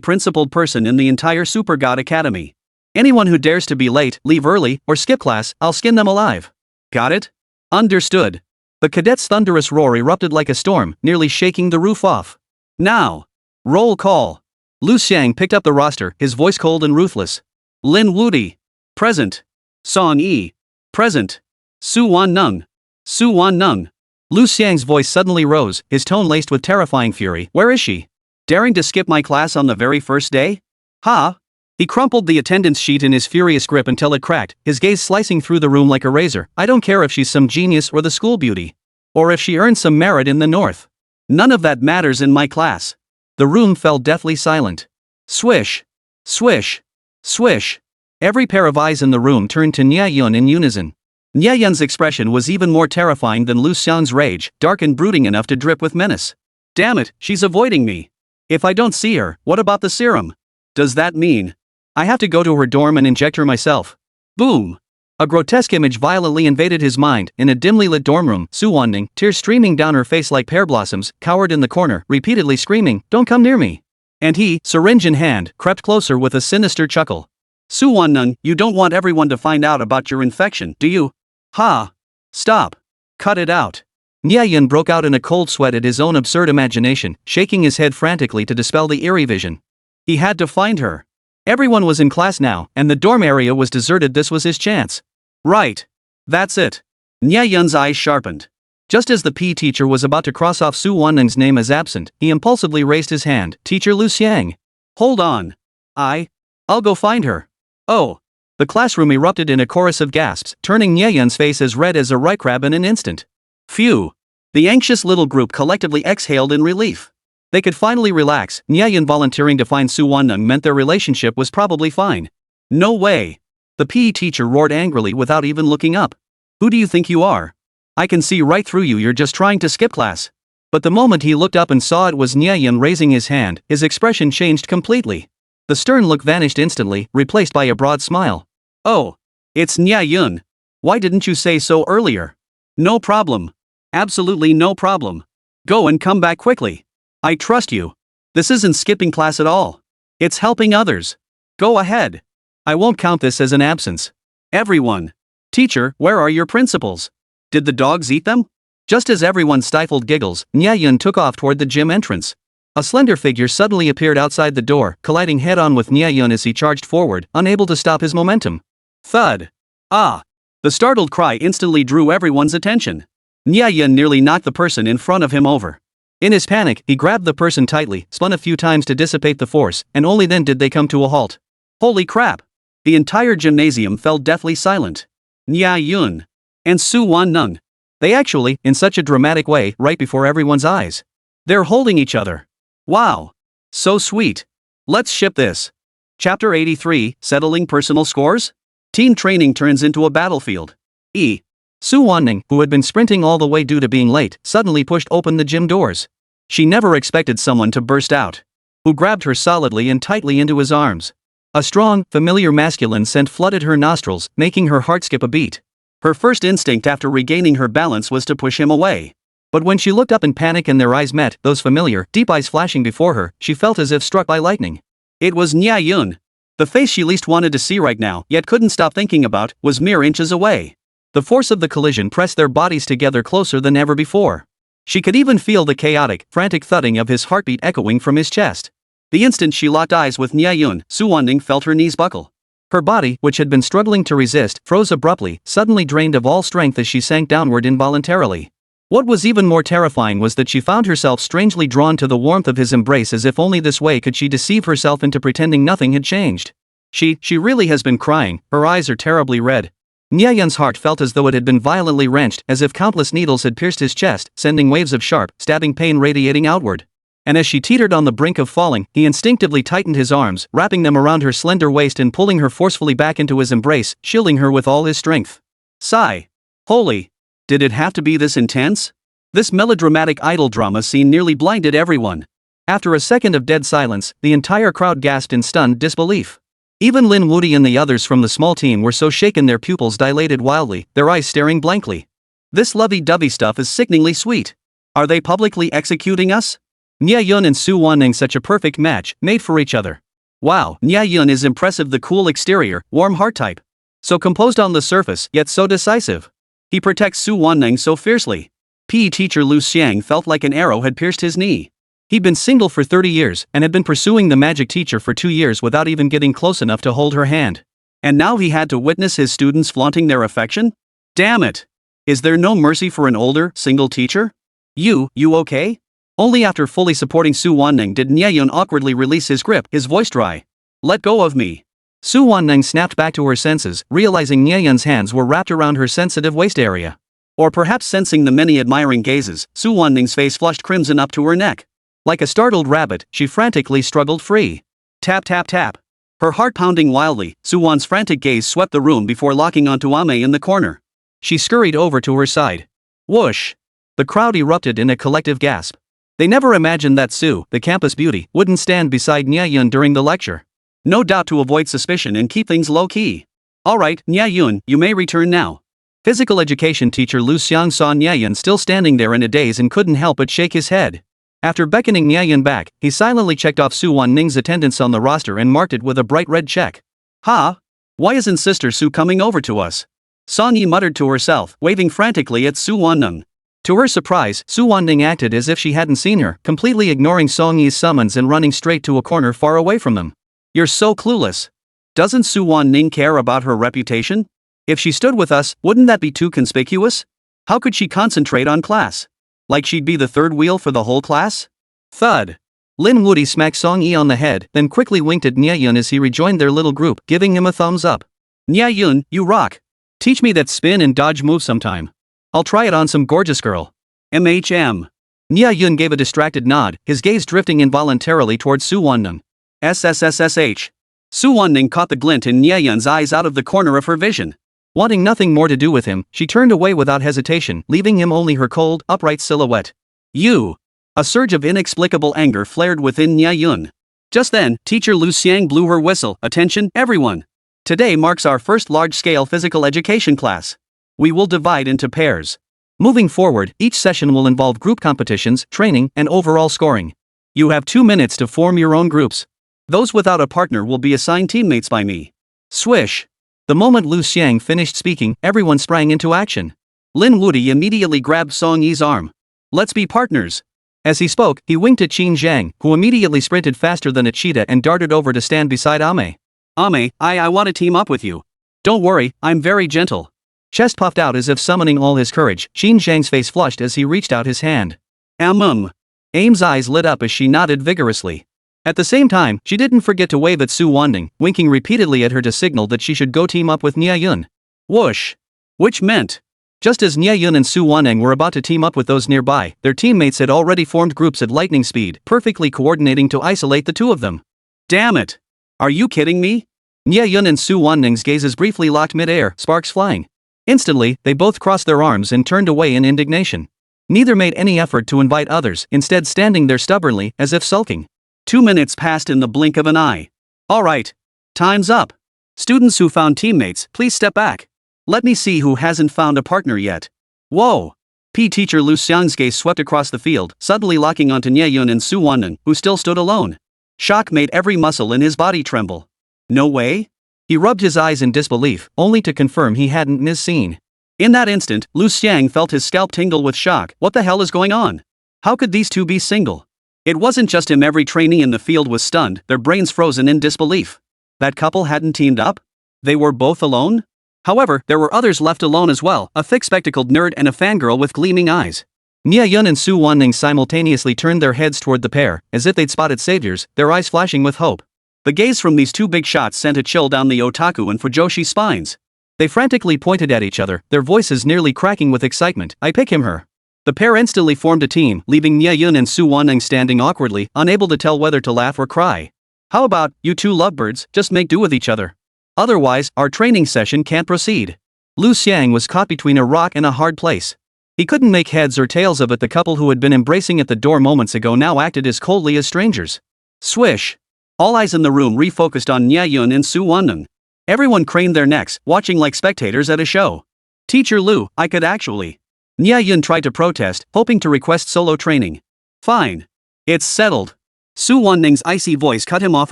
principled person in the entire Super God Academy. Anyone who dares to be late, leave early, or skip class, I'll skin them alive. Got it? Understood. The cadets' thunderous roar erupted like a storm, nearly shaking the roof off. Now, roll call. Lu Xiang picked up the roster, his voice cold and ruthless. Lin Wudi. Present. Song-yi. Present. Su Wanning. Su Wanning. Lu Xiang's voice suddenly rose, his tone laced with terrifying fury. Where is she? Daring to skip my class on the very first day? Ha! He crumpled the attendance sheet in his furious grip until it cracked, his gaze slicing through the room like a razor. I don't care if she's some genius or the school beauty. Or if she earned some merit in the north. None of that matters in my class. The room fell deathly silent. Swish. Swish. Swish. Every pair of eyes in the room turned to Nie Yun in unison. Nie Yun's expression was even more terrifying than Lu Xiang's rage, dark and brooding enough to drip with menace. Damn it, she's avoiding me. If I don't see her, what about the serum? Does that mean I have to go to her dorm and inject her myself? Boom! A grotesque image violently invaded his mind. In a dimly lit dorm room, Su Wanning, tears streaming down her face like pear blossoms, cowered in the corner, repeatedly screaming, "Don't come near me!" And he, syringe in hand, crept closer with a sinister chuckle. Su Wanning, you don't want everyone to find out about your infection, do you? Ha! Stop! Cut it out! Nie Yun broke out in a cold sweat at his own absurd imagination, shaking his head frantically to dispel the eerie vision. He had to find her. Everyone was in class now, and the dorm area was deserted. This was his chance. Right. That's it. Nie Yun's eyes sharpened. Just as the PE teacher was about to cross off Su Wanning's name as absent, he impulsively raised his hand. Teacher Lu Xiang. Hold on. I'll go find her. Oh. The classroom erupted in a chorus of gasps, turning Nie Yun's face as red as a rye crab in an instant. Phew. The anxious little group collectively exhaled in relief. They could finally relax. Nie Yun volunteering to find Su Wanning meant their relationship was probably fine. No way. The PE teacher roared angrily without even looking up. Who do you think you are? I can see right through you, you're just trying to skip class. But the moment he looked up and saw it was Nie Yun raising his hand, his expression changed completely. The stern look vanished instantly, replaced by a broad smile. Oh. It's Nie Yun. Why didn't you say so earlier? No problem. Absolutely no problem. Go and come back quickly. I trust you. This isn't skipping class at all. It's helping others. Go ahead. I won't count this as an absence. Everyone. Teacher, where are your principals? Did the dogs eat them? Just as everyone stifled giggles, Nie Yun took off toward the gym entrance. A slender figure suddenly appeared outside the door, colliding head-on with Nie Yun as he charged forward, unable to stop his momentum. Thud. Ah. The startled cry instantly drew everyone's attention. Nie Yun nearly knocked the person in front of him over. In his panic, he grabbed the person tightly, spun a few times to dissipate the force, and only then did they come to a halt. Holy crap! The entire gymnasium fell deathly silent. Nie Yun. and Su Wan-nung. They actually, in such a dramatic way, right before everyone's eyes. They're holding each other. Wow. So sweet. Let's ship this. Chapter 83, Settling Personal Scores? Team training turns into a battlefield. Su Wanning, who had been sprinting all the way due to being late, suddenly pushed open the gym doors. She never expected someone to burst out. Who grabbed her solidly and tightly into his arms. A strong, familiar masculine scent flooded her nostrils, making her heart skip a beat. Her first instinct after regaining her balance was to push him away. But when she looked up in panic and their eyes met, those familiar, deep eyes flashing before her, she felt as if struck by lightning. It was Nie Yun. The face she least wanted to see right now, yet couldn't stop thinking about, was mere inches away. The force of the collision pressed their bodies together closer than ever before. She could even feel the chaotic, frantic thudding of his heartbeat echoing from his chest. The instant she locked eyes with Nie Yun, Su Wanning felt her knees buckle. Her body, which had been struggling to resist, froze abruptly, suddenly drained of all strength as she sank downward involuntarily. What was even more terrifying was that she found herself strangely drawn to the warmth of his embrace, as if only this way could she deceive herself into pretending nothing had changed. She really has been crying, her eyes are terribly red. Nie Yun's heart felt as though it had been violently wrenched, as if countless needles had pierced his chest, sending waves of sharp, stabbing pain radiating outward. And as she teetered on the brink of falling, he instinctively tightened his arms, wrapping them around her slender waist and pulling her forcefully back into his embrace, shielding her with all his strength. Sigh. Holy. Did it have to be this intense? This melodramatic idol drama scene nearly blinded everyone. After a second of dead silence, the entire crowd gasped in stunned disbelief. Even Lin Woody and the others from the small team were so shaken their pupils dilated wildly, their eyes staring blankly. This lovey-dovey stuff is sickeningly sweet. Are they publicly executing us? Nie Yun and Su Wanning, such a perfect match, made for each other. Wow, Nie Yun is impressive, the cool exterior, warm heart type. So composed on the surface, yet so decisive. He protects Su Wanning so fiercely. PE teacher Lu Xiang felt like an arrow had pierced his knee. He'd been single for 30 years and had been pursuing the magic teacher for 2 years without even getting close enough to hold her hand. And now he had to witness his students flaunting their affection? Damn it! Is there no mercy for an older, single teacher? You okay? Only after fully supporting Su Wanning did Nie Yun awkwardly release his grip, his voice dry. Let go of me. Su Wanning snapped back to her senses, realizing Nie Yun's hands were wrapped around her sensitive waist area. Or perhaps sensing the many admiring gazes, Su Wanning's face flushed crimson up to her neck. Like a startled rabbit, she frantically struggled free. Tap tap tap. Her heart pounding wildly, Su Wan's frantic gaze swept the room before locking onto Ame in the corner. She scurried over to her side. Whoosh! The crowd erupted in a collective gasp. They never imagined that Su, the campus beauty, wouldn't stand beside Nie Yun during the lecture. No doubt to avoid suspicion and keep things low-key. Alright, Nie Yun, you may return now. Physical education teacher Lu Xiang saw Nie Yun still standing there in a daze and couldn't help but shake his head. After beckoning Nie Yun back, he silently checked off Su Wanning's attendance on the roster and marked it with a bright red check. Ha! Why isn't Sister Su coming over to us? Song Yi muttered to herself, waving frantically at Su Wanning. To her surprise, Su Wanning acted as if she hadn't seen her, completely ignoring Song Yi's summons and running straight to a corner far away from them. You're so clueless. Doesn't Su Wanning care about her reputation? If she stood with us, wouldn't that be too conspicuous? How could she concentrate on class? Like she'd be the third wheel for the whole class? Thud. Lin Woody smacked Song Yi on the head, then quickly winked at Nie Yun as he rejoined their little group, giving him a thumbs up. Nie Yun, you rock. Teach me that spin and dodge move sometime. I'll try it on some gorgeous girl. MHM. Nie Yun gave a distracted nod, his gaze drifting involuntarily towards Su Wanning. SSSSH. Su Wanning caught the glint in Nie Yun's eyes out of the corner of her vision. Wanting nothing more to do with him, she turned away without hesitation, leaving him only her cold, upright silhouette. You! A surge of inexplicable anger flared within Nie Yun. Just then, teacher Lu Xiang blew her whistle. Attention, everyone! Today marks our first large-scale physical education class. We will divide into pairs. Moving forward, each session will involve group competitions, training, and overall scoring. You have 2 minutes to form your own groups. Those without a partner will be assigned teammates by me. Swish! The moment Lu Xiang finished speaking, everyone sprang into action. Lin Woody immediately grabbed Song Yi's arm. Let's be partners. As he spoke, he winked at Qin Zhang, who immediately sprinted faster than a cheetah and darted over to stand beside Ame. Ame, I want to team up with you. Don't worry, I'm very gentle. Chest puffed out as if summoning all his courage, Qin Zhang's face flushed as he reached out his hand. Aim's eyes lit up as she nodded vigorously. At the same time, she didn't forget to wave at Su Wanning, winking repeatedly at her to signal that she should go team up with Nie Yun. Whoosh! Which meant, Just as Nie Yun and Su Waneng were about to team up with those nearby, their teammates had already formed groups at lightning speed, perfectly coordinating to isolate the two of them. Damn it! Are you kidding me? Nie Yun and Su Waneng's gazes briefly locked mid-air, sparks flying. Instantly, they both crossed their arms and turned away in indignation. Neither made any effort to invite others, instead standing there stubbornly, as if sulking. 2 minutes passed in the blink of an eye. Alright. Time's up. Students who found teammates, please step back. Let me see who hasn't found a partner yet. Whoa! PE teacher Lu Xiang's gaze swept across the field, suddenly locking onto Nie Yun and Su Waneng, who still stood alone. Shock made every muscle in his body tremble. No way? He rubbed his eyes in disbelief, only to confirm he hadn't missed seen. In that instant, Lu Xiang felt his scalp tingle with shock. What the hell is going on? How could these two be single? It wasn't just him, every trainee in the field was stunned, their brains frozen in disbelief. That couple hadn't teamed up? They were both alone? However, there were others left alone as well, a thick-spectacled nerd and a fangirl with gleaming eyes. Nie Yun and Su Waneng simultaneously turned their heads toward the pair, as if they'd spotted saviors, their eyes flashing with hope. The gaze from these two big shots sent a chill down the otaku and fujoshi spines. They frantically pointed at each other, their voices nearly cracking with excitement. I pick him, her. The pair instantly formed a team, leaving Nie Yun and Su Waneng standing awkwardly, unable to tell whether to laugh or cry. How about, you two lovebirds, just make do with each other? Otherwise, our training session can't proceed. Lu Xiang was caught between a rock and a hard place. He couldn't make heads or tails of it. The couple who had been embracing at the door moments ago now acted as coldly as strangers. Swish! All eyes in the room refocused on Nie Yun and Su Waneng. Everyone craned their necks, watching like spectators at a show. Teacher Lu, I could actually. Nie Yun tried to protest, hoping to request solo training. Fine. It's settled. Su Waneng's icy voice cut him off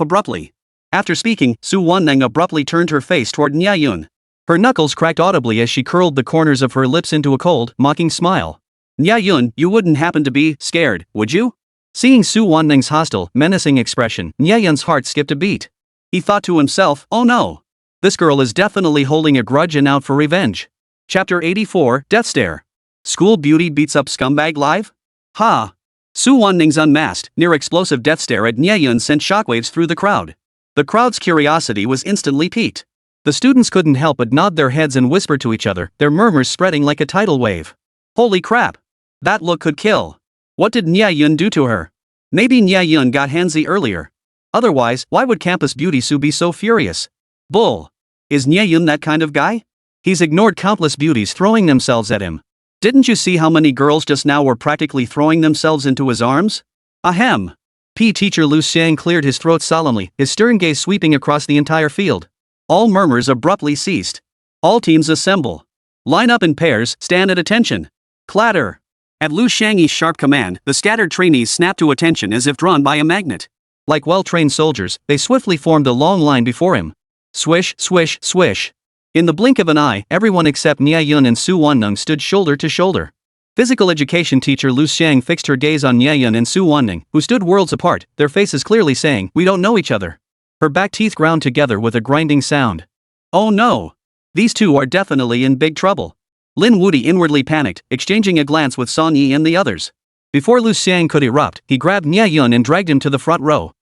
abruptly. After speaking, Su Waneng abruptly turned her face toward Nie Yun. Her knuckles cracked audibly as she curled the corners of her lips into a cold, mocking smile. Nie Yun, you wouldn't happen to be scared, would you? Seeing Su Waneng's hostile, menacing expression, Nie Yun's heart skipped a beat. He thought to himself, oh no. This girl is definitely holding a grudge and out for revenge. Chapter 84, Death Stare. School beauty beats up scumbag live? Ha! Su Waneng's unmasked, near-explosive death stare at Nie Yun sent shockwaves through the crowd. The crowd's curiosity was instantly piqued. The students couldn't help but nod their heads and whisper to each other, their murmurs spreading like a tidal wave. Holy crap! That look could kill. What did Nie Yun do to her? Maybe Nie Yun got handsy earlier. Otherwise, why would campus beauty Su be so furious? Bull. Is Nie Yun that kind of guy? He's ignored countless beauties throwing themselves at him. Didn't you see how many girls just now were practically throwing themselves into his arms? Ahem. PE teacher Lu Xiang cleared his throat solemnly, his stern gaze sweeping across the entire field. All murmurs abruptly ceased. All teams assemble. Line up in pairs, stand at attention. Clatter. At Lu Xiang's sharp command, the scattered trainees snapped to attention as if drawn by a magnet. Like well-trained soldiers, they swiftly formed a long line before him. Swish, swish, swish. In the blink of an eye, everyone except Nie Yun and Su Waneng stood shoulder to shoulder. Physical education teacher Lu Xiang fixed her gaze on Nie Yun and Su Waneng, who stood worlds apart, their faces clearly saying, we don't know each other. Her back teeth ground together with a grinding sound. Oh no! These two are definitely in big trouble. Lin Wudi inwardly panicked, exchanging a glance with Son Yi and the others. Before Lu Xiang could erupt, he grabbed Nie Yun and dragged him to the front row.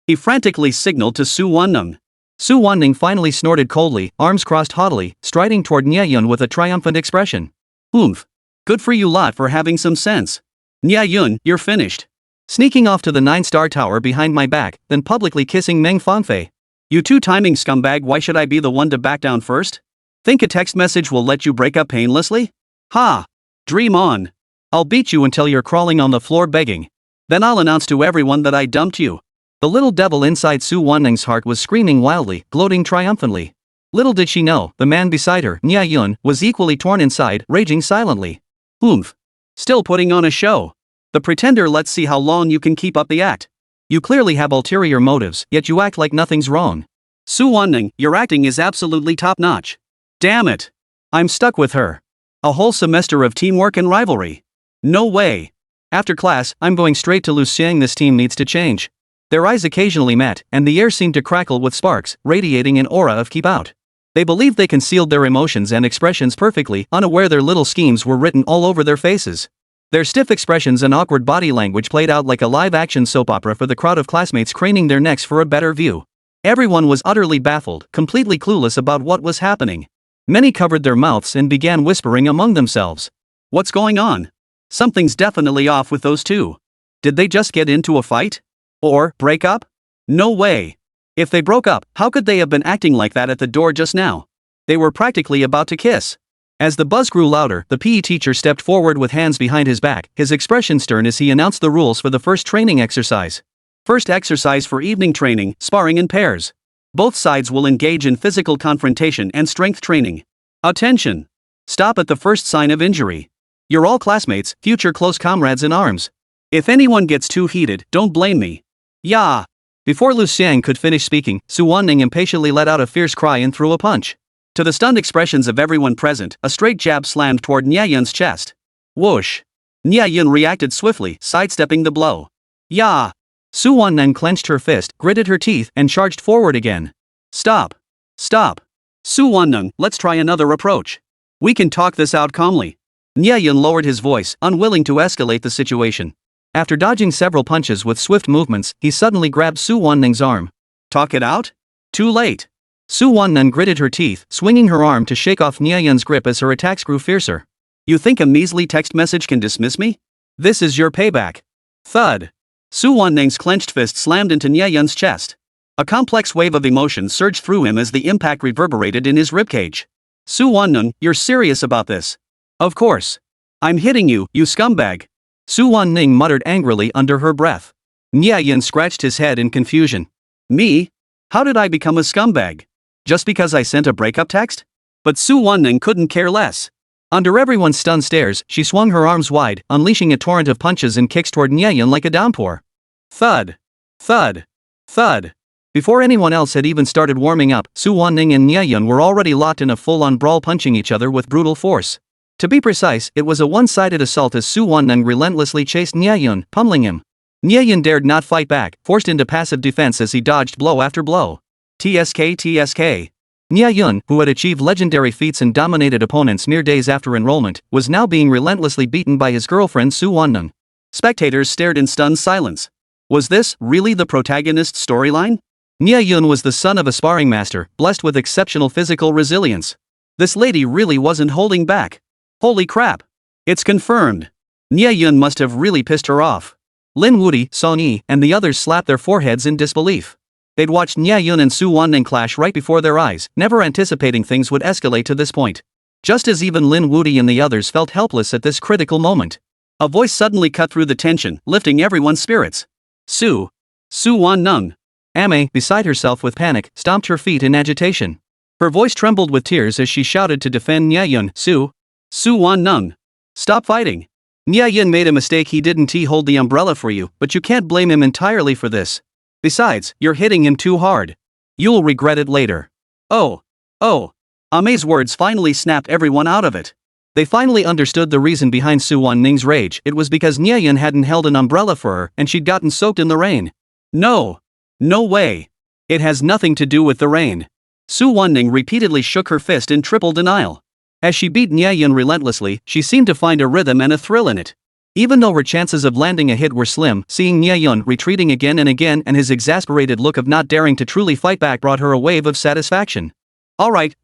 He frantically signaled to Su Waneng. Su Waneng finally snorted coldly, arms crossed haughtily, striding toward Nie Yun with a triumphant expression. Oomph. Good for you lot for having some sense. Nie Yun, you're finished. Sneaking off to the 9-star tower behind my back, then publicly kissing Meng Fanfei. You two-timing scumbag, why should I be the one to back down first? Think a text message will let you break up painlessly? Ha! Dream on. I'll beat you until you're crawling on the floor begging. Then I'll announce to everyone that I dumped you. The little devil inside Su Waneng's heart was screaming wildly, gloating triumphantly. Little did she know, the man beside her, Nie Yun, was equally torn inside, raging silently. Oomph. Still putting on a show. The pretender, let's see how long you can keep up the act. You clearly have ulterior motives, yet you act like nothing's wrong. Su Waneng, your acting is absolutely top-notch. Damn it. I'm stuck with her. A whole semester of teamwork and rivalry. No way. After class, I'm going straight to Lu Xiang. This team needs to change. Their eyes occasionally met, and the air seemed to crackle with sparks, radiating an aura of keep out. They believed they concealed their emotions and expressions perfectly, unaware their little schemes were written all over their faces. Their stiff expressions and awkward body language played out like a live-action soap opera for the crowd of classmates craning their necks for a better view. Everyone was utterly baffled, completely clueless about what was happening. Many covered their mouths and began whispering among themselves. What's going on? Something's definitely off with those two. Did they just get into a fight? Or break up? No way. If they broke up, how could they have been acting like that at the door just now? They were practically about to kiss. As the buzz grew louder, the PE teacher stepped forward with hands behind his back, his expression stern as he announced the rules for the first training exercise. First exercise for evening training, sparring in pairs. Both sides will engage in physical confrontation and strength training. Attention! Stop at the first sign of injury. You're all classmates, future close comrades in arms. If anyone gets too heated, don't blame me. Yeah! Before Lu Xiang could finish speaking, Su Wanning impatiently let out a fierce cry and threw a punch. To the stunned expressions of everyone present, a straight jab slammed toward Nie Yun's chest. Whoosh! Nie Yun reacted swiftly, sidestepping the blow. Yeah! Su Wanning clenched her fist, gritted her teeth, and charged forward again. Stop! Stop! Su Wanning, let's try another approach. We can talk this out calmly. Nie Yun lowered his voice, unwilling to escalate the situation. After dodging several punches with swift movements, he suddenly grabbed Su Wanning's arm. Talk it out? Too late. Su Wanning gritted her teeth, swinging her arm to shake off Nie Yun's grip as her attacks grew fiercer. You think a measly text message can dismiss me? This is your payback. Thud. Su Wanning's clenched fist slammed into Nie Yun's chest. A complex wave of emotion surged through him as the impact reverberated in his ribcage. Su Wanning, you're serious about this? Of course. I'm hitting you, you scumbag. Su Wanning muttered angrily under her breath. Nie Yun scratched his head in confusion. Me? How did I become a scumbag? Just because I sent a breakup text? But Su Wanning couldn't care less. Under everyone's stunned stares, she swung her arms wide, unleashing a torrent of punches and kicks toward Nie Yun like a downpour. Thud. Thud. Thud. Before anyone else had even started warming up, Su Wanning and Nie Yun were already locked in a full-on brawl, punching each other with brutal force. To be precise, it was a one-sided assault as Su Wanning relentlessly chased Nie Yun, pummeling him. Nie Yun dared not fight back, forced into passive defense as he dodged blow after blow. TSK. Nie Yun, who had achieved legendary feats and dominated opponents mere days after enrollment, was now being relentlessly beaten by his girlfriend Su Wanning. Spectators stared in stunned silence. Was this really the protagonist's storyline? Nie Yun was the son of a sparring master, blessed with exceptional physical resilience. This lady really wasn't holding back. Holy crap! It's confirmed. Nie Yun must have really pissed her off. Lin Wudi, Song Yi, and the others slapped their foreheads in disbelief. They'd watched Nie Yun and Su Wanning clash right before their eyes, never anticipating things would escalate to this point. Just as even Lin Wudi and the others felt helpless at this critical moment. A voice suddenly cut through the tension, lifting everyone's spirits. Su Wanning. Ame, beside herself with panic, stomped her feet in agitation. Her voice trembled with tears as she shouted to defend Nie Yun. Su Wanning. Stop fighting. Nie Yun made a mistake. He didn't hold the umbrella for you, but you can't blame him entirely for this. Besides, you're hitting him too hard. You'll regret it later. Oh. Ame's words finally snapped everyone out of it. They finally understood the reason behind Su Wanning's rage. It was because Nie Yun hadn't held an umbrella for her and she'd gotten soaked in the rain. No way. It has nothing to do with the rain. Su Wanning repeatedly shook her fist in triple denial. As she beat Nie Yun relentlessly, she seemed to find a rhythm and a thrill in it. Even though her chances of landing a hit were slim, seeing Nie Yun retreating again and again and his exasperated look of not daring to truly fight back brought her a wave of satisfaction. Alright,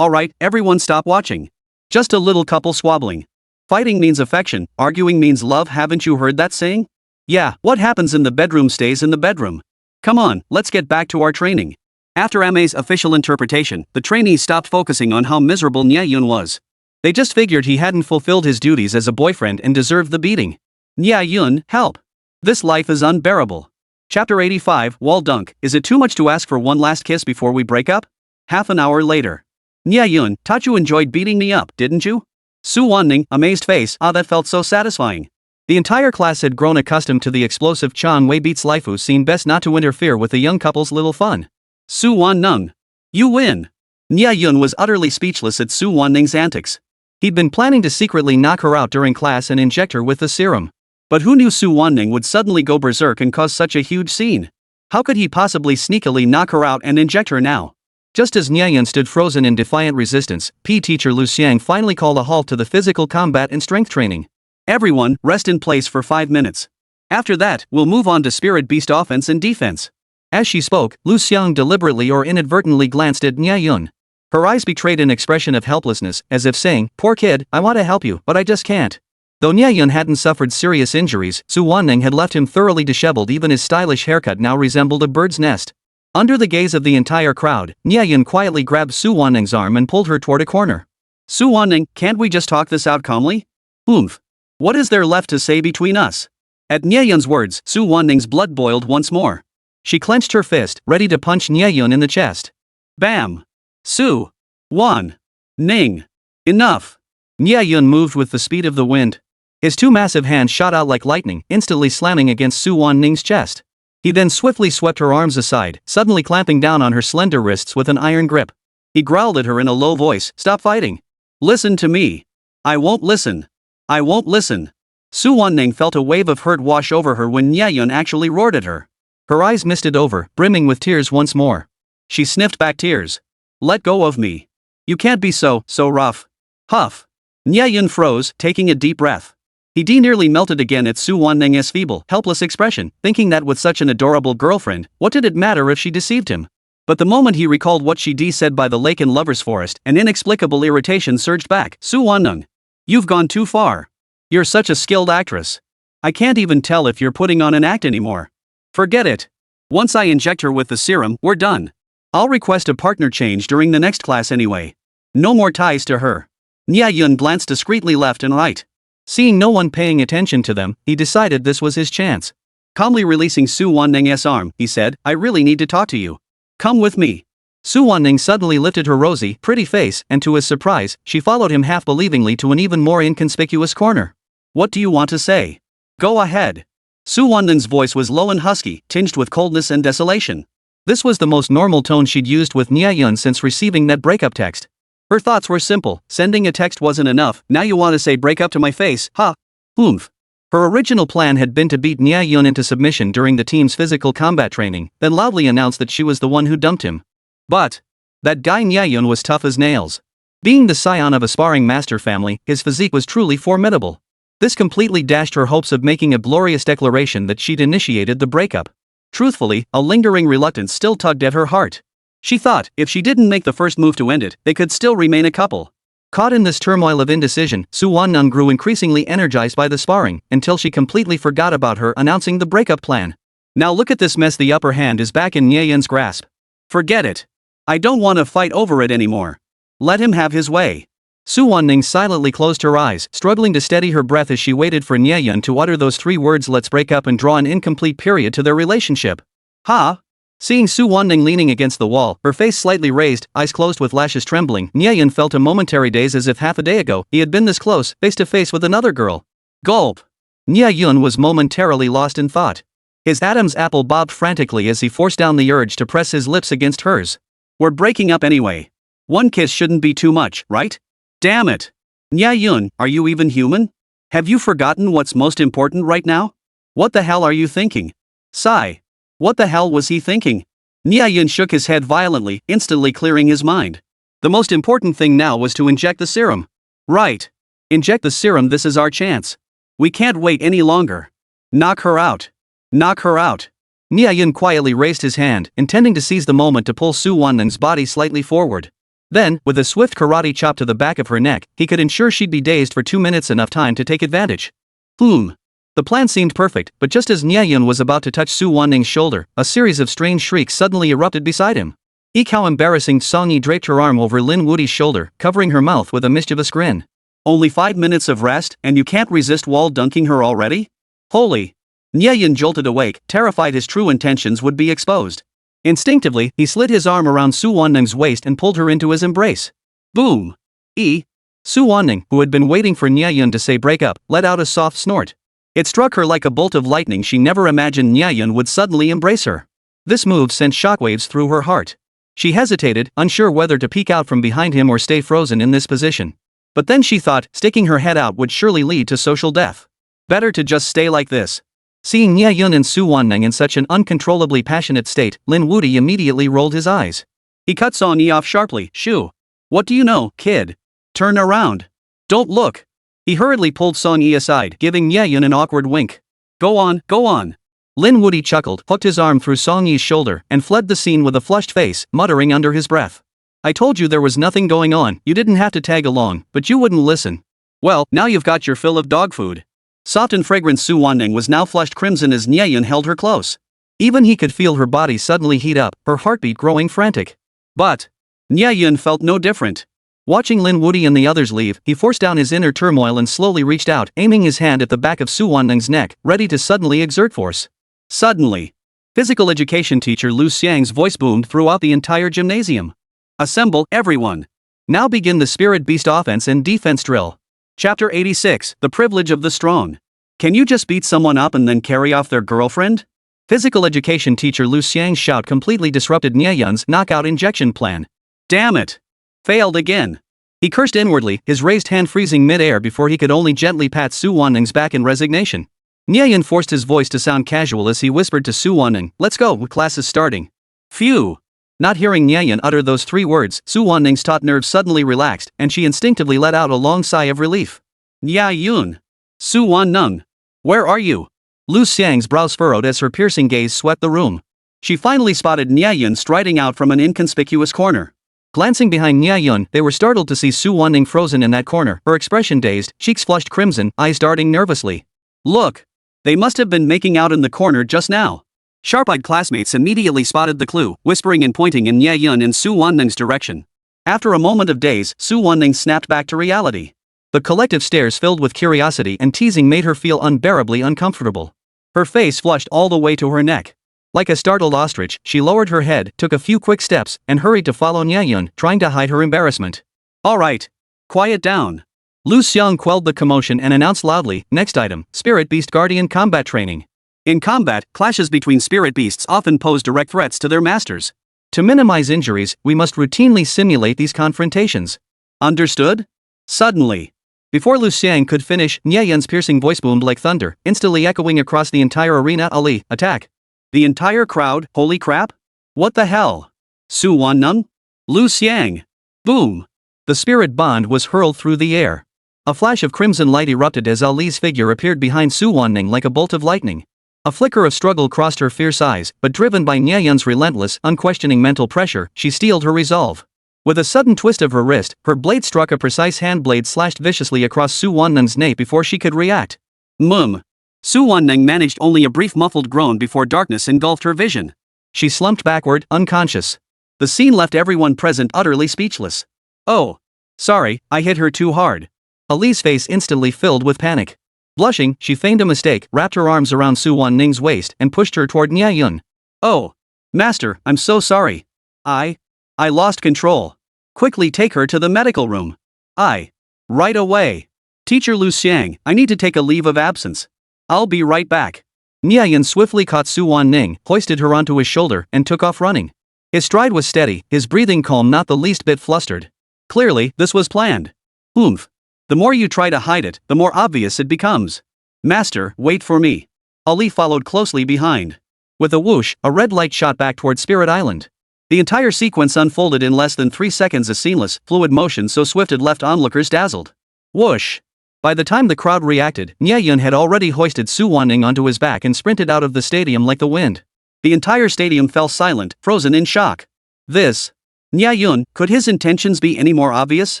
everyone stop watching. Just a little couple squabbling. Fighting means affection, arguing means love. Haven't you heard that saying? Yeah, what happens in the bedroom stays in the bedroom. Come on, let's get back to our training. After Ame's official interpretation, the trainees stopped focusing on how miserable Nie Yun was. They just figured he hadn't fulfilled his duties as a boyfriend and deserved the beating. Nie Yun, help! This life is unbearable. Chapter 85, Wall Dunk. Is it too much to ask for one last kiss before we break up? Half an hour later. Nie Yun, thought you enjoyed beating me up, didn't you? Su Wanning, amazed face. That felt so satisfying. The entire class had grown accustomed to the explosive Chang Wei beats Lifu scene, best not to interfere with the young couple's little fun. Su Wanning. You win! Nie Yun was utterly speechless at Su Wanning's antics. He'd been planning to secretly knock her out during class and inject her with the serum. But who knew Su Wanning would suddenly go berserk and cause such a huge scene? How could he possibly sneakily knock her out and inject her now? Just as Nie Yun stood frozen in defiant resistance, PE teacher Lu Xiang finally called a halt to the physical combat and strength training. Everyone, rest in place for 5 minutes. After that, we'll move on to spirit beast offense and defense. As she spoke, Lu Xiang deliberately or inadvertently glanced at Nie Yun. Her eyes betrayed an expression of helplessness, as if saying, "Poor kid, I want to help you, but I just can't." Though Nie Yun hadn't suffered serious injuries, Su Wanning had left him thoroughly disheveled. Even his stylish haircut now resembled a bird's nest. Under the gaze of the entire crowd, Nie Yun quietly grabbed Su Wanning's arm and pulled her toward a corner. "Su Wanning, can't we just talk this out calmly? Oomph. What is there left to say between us?" At Nie Yun's words, Su Wanning's blood boiled once more. She clenched her fist, ready to punch Nie Yun in the chest. Bam! Su Wanning. Enough! Nie Yun moved with the speed of the wind. His two massive hands shot out like lightning, instantly slamming against Su Wanning's chest. He then swiftly swept her arms aside, suddenly clamping down on her slender wrists with an iron grip. He growled at her in a low voice, "Stop fighting. Listen to me. I won't listen. I won't listen." Su Wanning felt a wave of hurt wash over her when Nie Yun actually roared at her. Her eyes misted over, brimming with tears once more. She sniffed back tears. "Let go of me. You can't be so rough." Huff. Nie Yun froze, taking a deep breath. He nearly melted again at Su Wanning's feeble, helpless expression, thinking that with such an adorable girlfriend, what did it matter if she deceived him? But the moment he recalled what she said by the lake in Lover's Forest, an inexplicable irritation surged back. "Su Wanning, you've gone too far. You're such a skilled actress. I can't even tell if you're putting on an act anymore. Forget it. Once I inject her with the serum, we're done. I'll request a partner change during the next class anyway. No more ties to her." Nie Yun glanced discreetly left and right. Seeing no one paying attention to them, he decided this was his chance. Calmly releasing Su Wanning's arm, he said, "I really need to talk to you. Come with me." Su Wanning suddenly lifted her rosy, pretty face, and to his surprise, she followed him half-believingly to an even more inconspicuous corner. "What do you want to say? Go ahead." Su Wanning's voice was low and husky, tinged with coldness and desolation. This was the most normal tone she'd used with Nie Yun since receiving that breakup text. Her thoughts were simple: sending a text wasn't enough, now you want to say break up to my face, huh? Oomph. Her original plan had been to beat Nie Yun into submission during the team's physical combat training, then loudly announce that she was the one who dumped him. But that guy Nie Yun was tough as nails. Being the scion of a sparring master family, his physique was truly formidable. This completely dashed her hopes of making a glorious declaration that she'd initiated the breakup. Truthfully, a lingering reluctance still tugged at her heart. She thought, if she didn't make the first move to end it, they could still remain a couple. Caught in this turmoil of indecision, Su Wanning grew increasingly energized by the sparring, until she completely forgot about her announcing the breakup plan. Now look at this mess, the upper hand is back in Nie Yun's grasp. Forget it. I don't want to fight over it anymore. Let him have his way. Su Wanning silently closed her eyes, struggling to steady her breath as she waited for Nie Yun to utter those three words, "Let's break up," and draw an incomplete period to their relationship. Ha! Seeing Su Wanning leaning against the wall, her face slightly raised, eyes closed with lashes trembling, Nie Yun felt a momentary daze as if half a day ago, he had been this close, face to face with another girl. Gulp! Nie Yun was momentarily lost in thought. His Adam's apple bobbed frantically as he forced down the urge to press his lips against hers. We're breaking up anyway. One kiss shouldn't be too much, right? Damn it! Nie Yun, are you even human? Have you forgotten what's most important right now? What the hell are you thinking? Sigh. What the hell was he thinking? Nie Yun shook his head violently, instantly clearing his mind. The most important thing now was to inject the serum. Right. Inject the serum, this is our chance. We can't wait any longer. Knock her out. Knock her out. Nie Yun quietly raised his hand, intending to seize the moment to pull Su Wanning's body slightly forward. Then, with a swift karate chop to the back of her neck, he could ensure she'd be dazed for 2 minutes, enough time to take advantage. Boom. The plan seemed perfect, but just as Nie Yun was about to touch Su Wanning's shoulder, a series of strange shrieks suddenly erupted beside him. Eek, how embarrassing! Song Yi draped her arm over Lin Wudi's shoulder, covering her mouth with a mischievous grin. Only 5 minutes of rest, and you can't resist wall dunking her already? Holy! Nie Yun jolted awake, terrified his true intentions would be exposed. Instinctively, he slid his arm around Su Wanning's waist and pulled her into his embrace. Boom! Su Wanning, who had been waiting for Nie Yun to say break up, let out a soft snort. It struck her like a bolt of lightning. She never imagined Nie Yun would suddenly embrace her. This move sent shockwaves through her heart. She hesitated, unsure whether to peek out from behind him or stay frozen in this position. But then she thought, sticking her head out would surely lead to social death. Better to just stay like this. Seeing Nie Yun and Su Wanning in such an uncontrollably passionate state, Lin Wudi immediately rolled his eyes. He cut Song Yi off sharply. Shoo! What do you know, kid? Turn around. Don't look. He hurriedly pulled Song Yi aside, giving Nie Yun an awkward wink. Go on, go on. Lin Wudi chuckled, hooked his arm through Song Yi's shoulder, and fled the scene with a flushed face, muttering under his breath. I told you there was nothing going on, you didn't have to tag along, but you wouldn't listen. Well, now you've got your fill of dog food. Soft and fragrant Su Wanning was now flushed crimson as Nie Yun held her close. Even he could feel her body suddenly heat up, her heartbeat growing frantic. But Nie Yun felt no different. Watching Lin Wudi and the others leave, he forced down his inner turmoil and slowly reached out, aiming his hand at the back of Su Wanning's neck, ready to suddenly exert force. Suddenly, physical education teacher Lu Xiang's voice boomed throughout the entire gymnasium. Assemble, everyone. Now begin the Spirit Beast offense and defense drill. Chapter 86, The Privilege of the Strong. Can you just beat someone up and then carry off their girlfriend? Physical education teacher Lu Xiang's shout completely disrupted Nie Yun's knockout injection plan. Damn it! Failed again. He cursed inwardly, his raised hand freezing mid-air before he could only gently pat Su Wanning's back in resignation. Nie Yun forced his voice to sound casual as he whispered to Su Wanning, "Let's go, class is starting." Phew! Not hearing Nie Yun utter those 3 words, Su Wanning's taut nerves suddenly relaxed, and she instinctively let out a long sigh of relief. Nie Yun! Su Wanning! Where are you? Lu Xiang's brows furrowed as her piercing gaze swept the room. She finally spotted Nie Yun striding out from an inconspicuous corner. Glancing behind Nie Yun, they were startled to see Su Wanning frozen in that corner, her expression dazed, cheeks flushed crimson, eyes darting nervously. Look! They must have been making out in the corner just now. Sharp-eyed classmates immediately spotted the clue, whispering and pointing in Nie Yun and Su Wanning's direction. After a moment of daze, Su Wanning snapped back to reality. The collective stares filled with curiosity and teasing made her feel unbearably uncomfortable. Her face flushed all the way to her neck. Like a startled ostrich, she lowered her head, took a few quick steps, and hurried to follow Nie Yun, trying to hide her embarrassment. All right. Quiet down. Lu Xiang quelled the commotion and announced loudly, next item, Spirit Beast Guardian Combat Training. In combat, clashes between spirit beasts often pose direct threats to their masters. To minimize injuries, we must routinely simulate these confrontations. Understood? Suddenly. Before Lu Xiang could finish, Nie Yun's piercing voice boomed like thunder, instantly echoing across the entire arena. Ali, attack. The entire crowd, holy crap? What the hell? Su Wanning? Lu Xiang. Boom. The spirit bond was hurled through the air. A flash of crimson light erupted as Ali's figure appeared behind Su Wanning like a bolt of lightning. A flicker of struggle crossed her fierce eyes, but driven by Nie Yun's relentless, unquestioning mental pressure, she steeled her resolve. With a sudden twist of her wrist, her blade struck a precise hand blade slashed viciously across Su Wanning's nape before she could react. Su Wanning managed only a brief muffled groan before darkness engulfed her vision. She slumped backward, unconscious. The scene left everyone present utterly speechless. Oh. Sorry, I hit her too hard. Ali's face instantly filled with panic. Blushing, she feigned a mistake, wrapped her arms around Su Wanning's waist, and pushed her toward Nie Yun. Oh. Master, I'm so sorry. I lost control. Quickly take her to the medical room. Right away. Teacher Lu Xiang, I need to take a leave of absence. I'll be right back. Nie Yun swiftly caught Su Wanning, hoisted her onto his shoulder, and took off running. His stride was steady, his breathing calm, not the least bit flustered. Clearly, this was planned. Oomph. The more you try to hide it, the more obvious it becomes. Master, wait for me. Ali followed closely behind. With a whoosh, a red light shot back toward Spirit Island. The entire sequence unfolded in less than 3 seconds, a seamless, fluid motion so swift it left onlookers dazzled. Whoosh! By the time the crowd reacted, Nie Yun had already hoisted Su Wanning onto his back and sprinted out of the stadium like the wind. The entire stadium fell silent, frozen in shock. This. Nie Yun, could his intentions be any more obvious?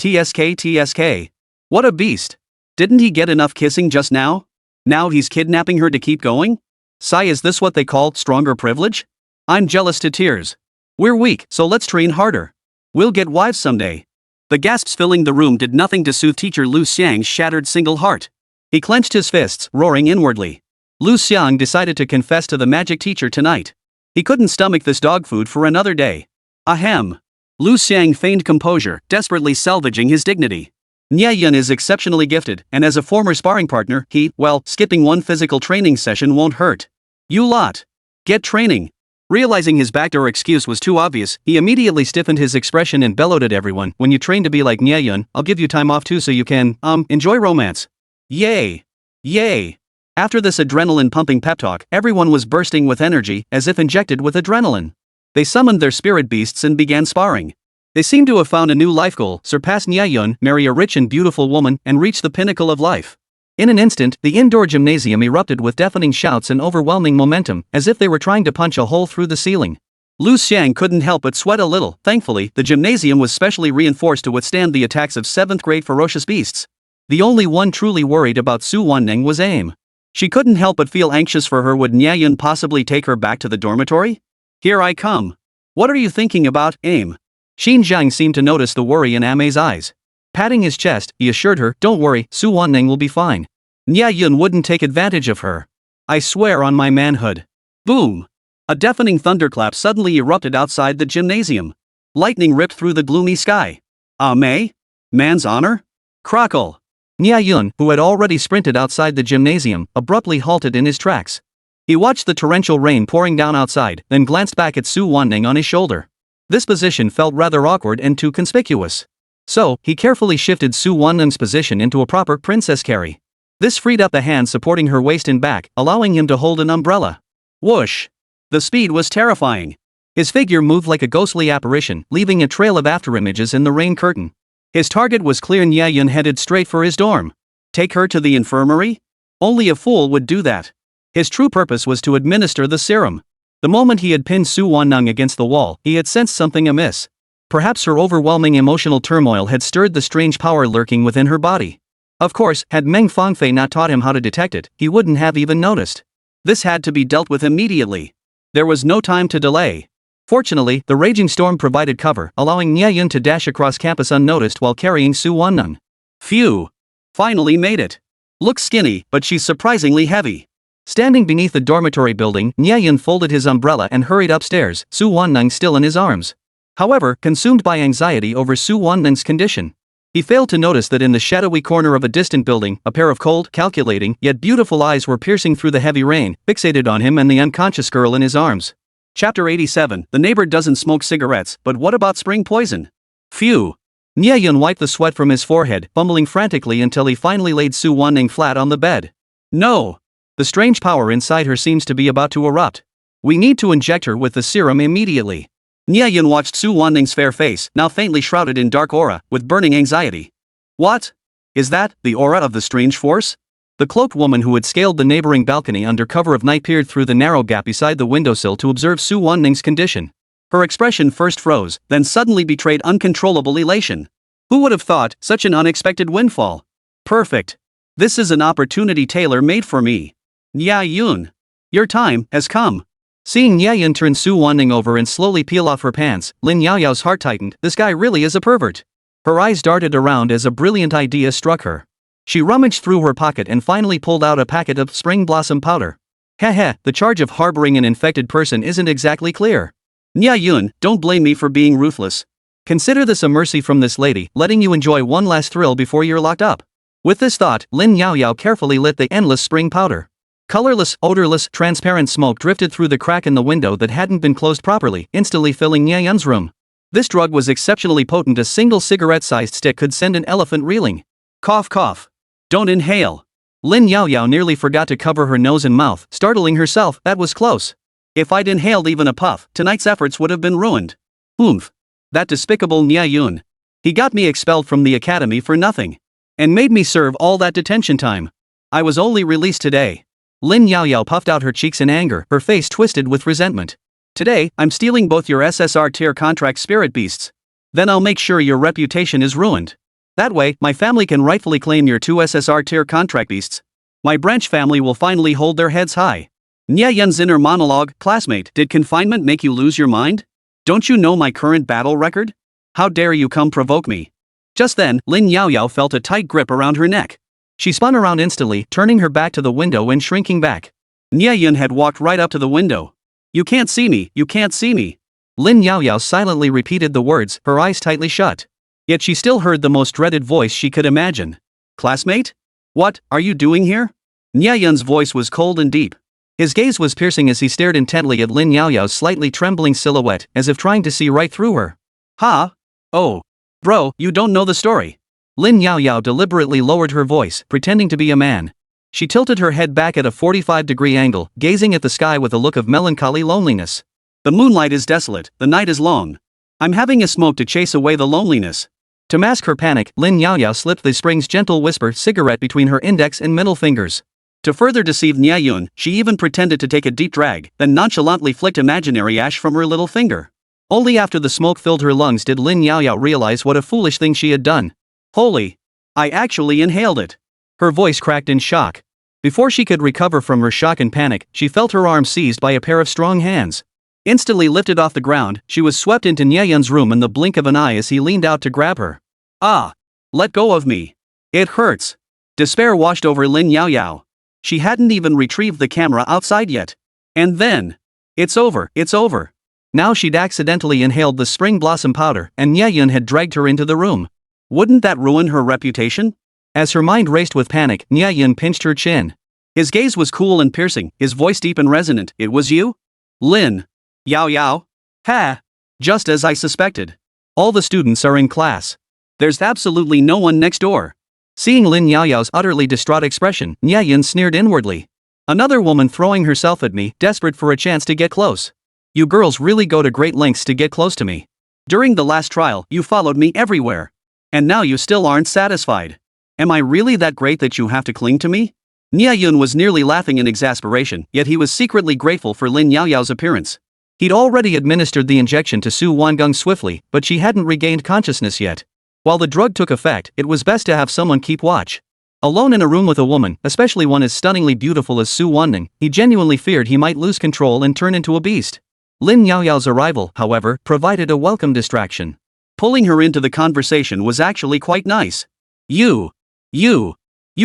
TSK. What a beast. Didn't he get enough kissing just now? Now he's kidnapping her to keep going? Sigh, is this what they call stronger privilege? I'm jealous to tears. We're weak, so let's train harder. We'll get wives someday. The gasps filling the room did nothing to soothe teacher Lu Xiang's shattered single heart. He clenched his fists, roaring inwardly. Lu Xiang decided to confess to the magic teacher tonight. He couldn't stomach this dog food for another day. Ahem. Lu Xiang feigned composure, desperately salvaging his dignity. Nie Yun is exceptionally gifted, and as a former sparring partner, skipping one physical training session won't hurt. You lot. Get training. Realizing his backdoor excuse was too obvious, he immediately stiffened his expression and bellowed at everyone, when you train to be like Nie Yun, I'll give you time off too so you can, enjoy romance. Yay! Yay! After this adrenaline-pumping pep talk, everyone was bursting with energy, as if injected with adrenaline. They summoned their spirit beasts and began sparring. They seemed to have found a new life goal, surpass Nie Yun, marry a rich and beautiful woman, and reach the pinnacle of life. In an instant, the indoor gymnasium erupted with deafening shouts and overwhelming momentum, as if they were trying to punch a hole through the ceiling. Lu Xiang couldn't help but sweat a little. Thankfully, the gymnasium was specially reinforced to withstand the attacks of 7th-grade ferocious beasts. The only one truly worried about Su Wanning was Aim. She couldn't help but feel anxious for her. Would Nie Yun possibly take her back to the dormitory? Here I come. What are you thinking about, Aim? Xin Zhang seemed to notice the worry in Amei's eyes. Patting his chest, he assured her, don't worry, Su Wanning will be fine. Nie Yun wouldn't take advantage of her. I swear on my manhood. Boom! A deafening thunderclap suddenly erupted outside the gymnasium. Lightning ripped through the gloomy sky. Amei? Man's honor? Crackle! Nie Yun, who had already sprinted outside the gymnasium, abruptly halted in his tracks. He watched the torrential rain pouring down outside, then glanced back at Su Wanning on his shoulder. This position felt rather awkward and too conspicuous. So, he carefully shifted Su Wanning's position into a proper princess carry. This freed up the hand supporting her waist and back, allowing him to hold an umbrella. Whoosh! The speed was terrifying. His figure moved like a ghostly apparition, leaving a trail of afterimages in the rain curtain. His target was clear. Nie Yun headed straight for his dorm. Take her to the infirmary? Only a fool would do that. His true purpose was to administer the serum. The moment he had pinned Su Wanning against the wall, he had sensed something amiss. Perhaps her overwhelming emotional turmoil had stirred the strange power lurking within her body. Of course, had Meng Fangfei not taught him how to detect it, he wouldn't have even noticed. This had to be dealt with immediately. There was no time to delay. Fortunately, the raging storm provided cover, allowing Nie Yun to dash across campus unnoticed while carrying Su Wanning. Phew! Finally made it. Looks skinny, but she's surprisingly heavy. Standing beneath the dormitory building, Nie Yun folded his umbrella and hurried upstairs, Su Wanning still in his arms. However, consumed by anxiety over Su Wanning's condition, he failed to notice that in the shadowy corner of a distant building, a pair of cold, calculating, yet beautiful eyes were piercing through the heavy rain, fixated on him and the unconscious girl in his arms. Chapter 87. The neighbor doesn't smoke cigarettes, but what about spring poison? Phew! Nie Yun wiped the sweat from his forehead, fumbling frantically until he finally laid Su Wanning flat on the bed. No! The strange power inside her seems to be about to erupt. We need to inject her with the serum immediately. Nie Yun watched Su Wanning's fair face, now faintly shrouded in dark aura, with burning anxiety. What? Is that the aura of the strange force? The cloaked woman who had scaled the neighboring balcony under cover of night peered through the narrow gap beside the windowsill to observe Su Wanning's condition. Her expression first froze, then suddenly betrayed uncontrollable elation. Who would have thought such an unexpected windfall? Perfect. This is an opportunity tailor-made for me. Nie Yun. Your time has come. Seeing Nie Yun turn Su Wanning over and slowly peel off her pants, Lin Yaoyao's heart tightened. This guy really is a pervert. Her eyes darted around as a brilliant idea struck her. She rummaged through her pocket and finally pulled out a packet of spring blossom powder. Heh, the charge of harboring an infected person isn't exactly clear. Nie Yun, don't blame me for being ruthless. Consider this a mercy from this lady, letting you enjoy one last thrill before you're locked up. With this thought, Lin Yaoyao carefully lit the endless spring powder. Colorless, odorless, transparent smoke drifted through the crack in the window that hadn't been closed properly, instantly filling Nie Yun's room. This drug was exceptionally potent. A single cigarette-sized stick could send an elephant reeling. Cough cough. Don't inhale. Lin Yaoyao nearly forgot to cover her nose and mouth, startling herself. That was close. If I'd inhaled even a puff, tonight's efforts would have been ruined. Oomph. That despicable Nie Yun. He got me expelled from the academy for nothing. And made me serve all that detention time. I was only released today. Lin Yaoyao puffed out her cheeks in anger, her face twisted with resentment. Today, I'm stealing both your SSR tier contract spirit beasts. Then I'll make sure your reputation is ruined. That way, my family can rightfully claim your 2 SSR tier contract beasts. My branch family will finally hold their heads high. Nie Yun's inner monologue. Classmate, did confinement make you lose your mind? Don't you know my current battle record? How dare you come provoke me? Just then, Lin Yaoyao felt a tight grip around her neck. She spun around instantly, turning her back to the window and shrinking back. Nie Yun had walked right up to the window. You can't see me, you can't see me. Lin Yaoyao silently repeated the words, her eyes tightly shut. Yet she still heard the most dreaded voice she could imagine. Classmate? What are you doing here? Nie Yun's voice was cold and deep. His gaze was piercing as he stared intently at Lin Yaoyao's slightly trembling silhouette, as if trying to see right through her. Ha? Oh. Bro, you don't know the story. Lin Yaoyao deliberately lowered her voice, pretending to be a man. She tilted her head back at a 45-degree angle, gazing at the sky with a look of melancholy loneliness. The moonlight is desolate, the night is long. I'm having a smoke to chase away the loneliness. To mask her panic, Lin Yaoyao slipped the spring's gentle whisper cigarette between her index and middle fingers. To further deceive Nie Yun, she even pretended to take a deep drag, then nonchalantly flicked imaginary ash from her little finger. Only after the smoke filled her lungs did Lin Yaoyao realize what a foolish thing she had done. Holy! I actually inhaled it. Her voice cracked in shock. Before she could recover from her shock and panic, she felt her arm seized by a pair of strong hands. Instantly lifted off the ground, she was swept into Nie Yun's room in the blink of an eye as he leaned out to grab her. Ah! Let go of me. It hurts. Despair washed over Lin Yaoyao. She hadn't even retrieved the camera outside yet. And then. It's over, it's over. Now she'd accidentally inhaled the spring blossom powder and Nie Yun had dragged her into the room. Wouldn't that ruin her reputation? As her mind raced with panic, Nie Yun pinched her chin. His gaze was cool and piercing, his voice deep and resonant. It was you? Lin. Yaoyao? Ha! Just as I suspected. All the students are in class. There's absolutely no one next door. Seeing Lin Yaoyao's utterly distraught expression, Nie Yun sneered inwardly. Another woman throwing herself at me, desperate for a chance to get close. You girls really go to great lengths to get close to me. During the last trial, you followed me everywhere. And now you still aren't satisfied. Am I really that great that you have to cling to me? Nie Yun was nearly laughing in exasperation, yet he was secretly grateful for Lin Yaoyao's appearance. He'd already administered the injection to Su Wangung swiftly, but she hadn't regained consciousness yet. While the drug took effect, it was best to have someone keep watch. Alone in a room with a woman, especially one as stunningly beautiful as Su Wangung, he genuinely feared he might lose control and turn into a beast. Lin Yaoyao's arrival, however, provided a welcome distraction. Pulling her into the conversation was actually quite nice. You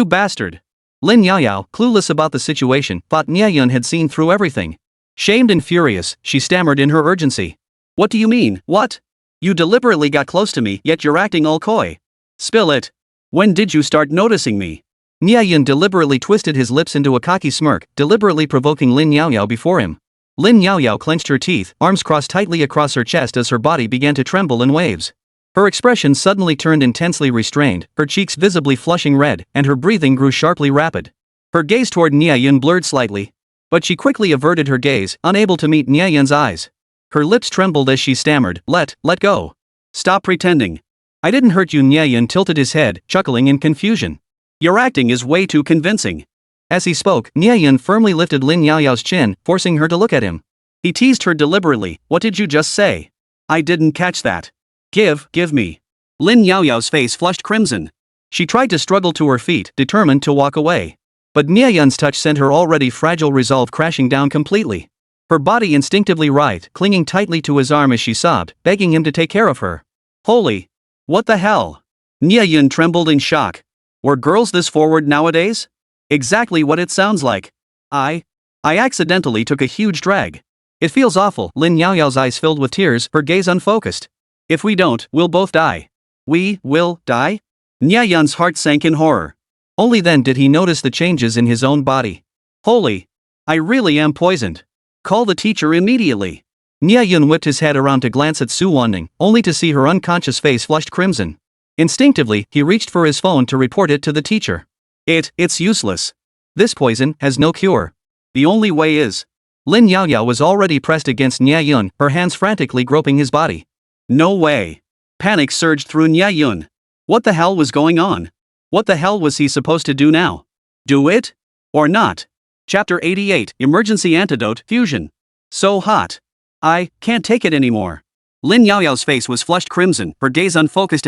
bastard. Lin Yaoyao, clueless about the situation, thought Nie Yun had seen through everything. Shamed and furious, she stammered in her urgency. What do you mean, what? You deliberately got close to me, yet you're acting all coy. Spill it. When did you start noticing me? Nie Yun deliberately twisted his lips into a cocky smirk, deliberately provoking Lin Yaoyao before him. Lin Yaoyao clenched her teeth, arms crossed tightly across her chest as her body began to tremble in waves. Her expression suddenly turned intensely restrained, her cheeks visibly flushing red, and her breathing grew sharply rapid. Her gaze toward Nie Yun blurred slightly. But she quickly averted her gaze, unable to meet Nie Yun's eyes. Her lips trembled as she stammered, let go. Stop pretending. I didn't hurt you. Nie Yun tilted his head, chuckling in confusion. Your acting is way too convincing. As he spoke, Nie Yun firmly lifted Lin Yaoyao's chin, forcing her to look at him. He teased her deliberately. What did you just say? I didn't catch that. Give me. Lin Yaoyao's face flushed crimson. She tried to struggle to her feet, determined to walk away. But Nie Yun's touch sent her already fragile resolve crashing down completely. Her body instinctively writhed, clinging tightly to his arm as she sobbed, begging him to take care of her. Holy! What the hell? Nie Yun trembled in shock. Were girls this forward nowadays? Exactly what it sounds like. I accidentally took a huge drag. It feels awful. Lin Yaoyao's eyes filled with tears, her gaze unfocused. If we don't, we'll both die. We will die? Nie Yun's heart sank in horror. Only then did he notice the changes in his own body. Holy! I really am poisoned. Call the teacher immediately. Nie Yun whipped his head around to glance at Su Wanning, only to see her unconscious face flushed crimson. Instinctively, he reached for his phone to report it to the teacher. It's useless. This poison has no cure. The only way is. Lin Yaoyao was already pressed against Nie Yun, her hands frantically groping his body. No way. Panic surged through Nie Yun. What the hell was going on? What the hell was he supposed to do now? Do it? Or not? Chapter 88, Emergency Antidote, Fusion. So hot. I can't take it anymore. Lin Yaoyao's face was flushed crimson, her gaze unfocused,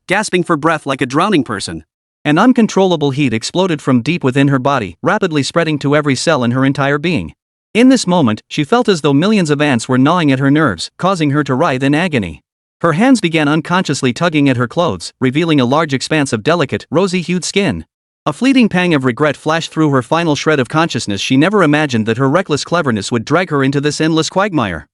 gasping for breath like a drowning person. An uncontrollable heat exploded from deep within her body, rapidly spreading to every cell in her entire being. In this moment, she felt as though millions of ants were gnawing at her nerves, causing her to writhe in agony. Her hands began unconsciously tugging at her clothes, revealing a large expanse of delicate, rosy-hued skin. A fleeting pang of regret flashed through her final shred of consciousness. She never imagined that her reckless cleverness would drag her into this endless quagmire.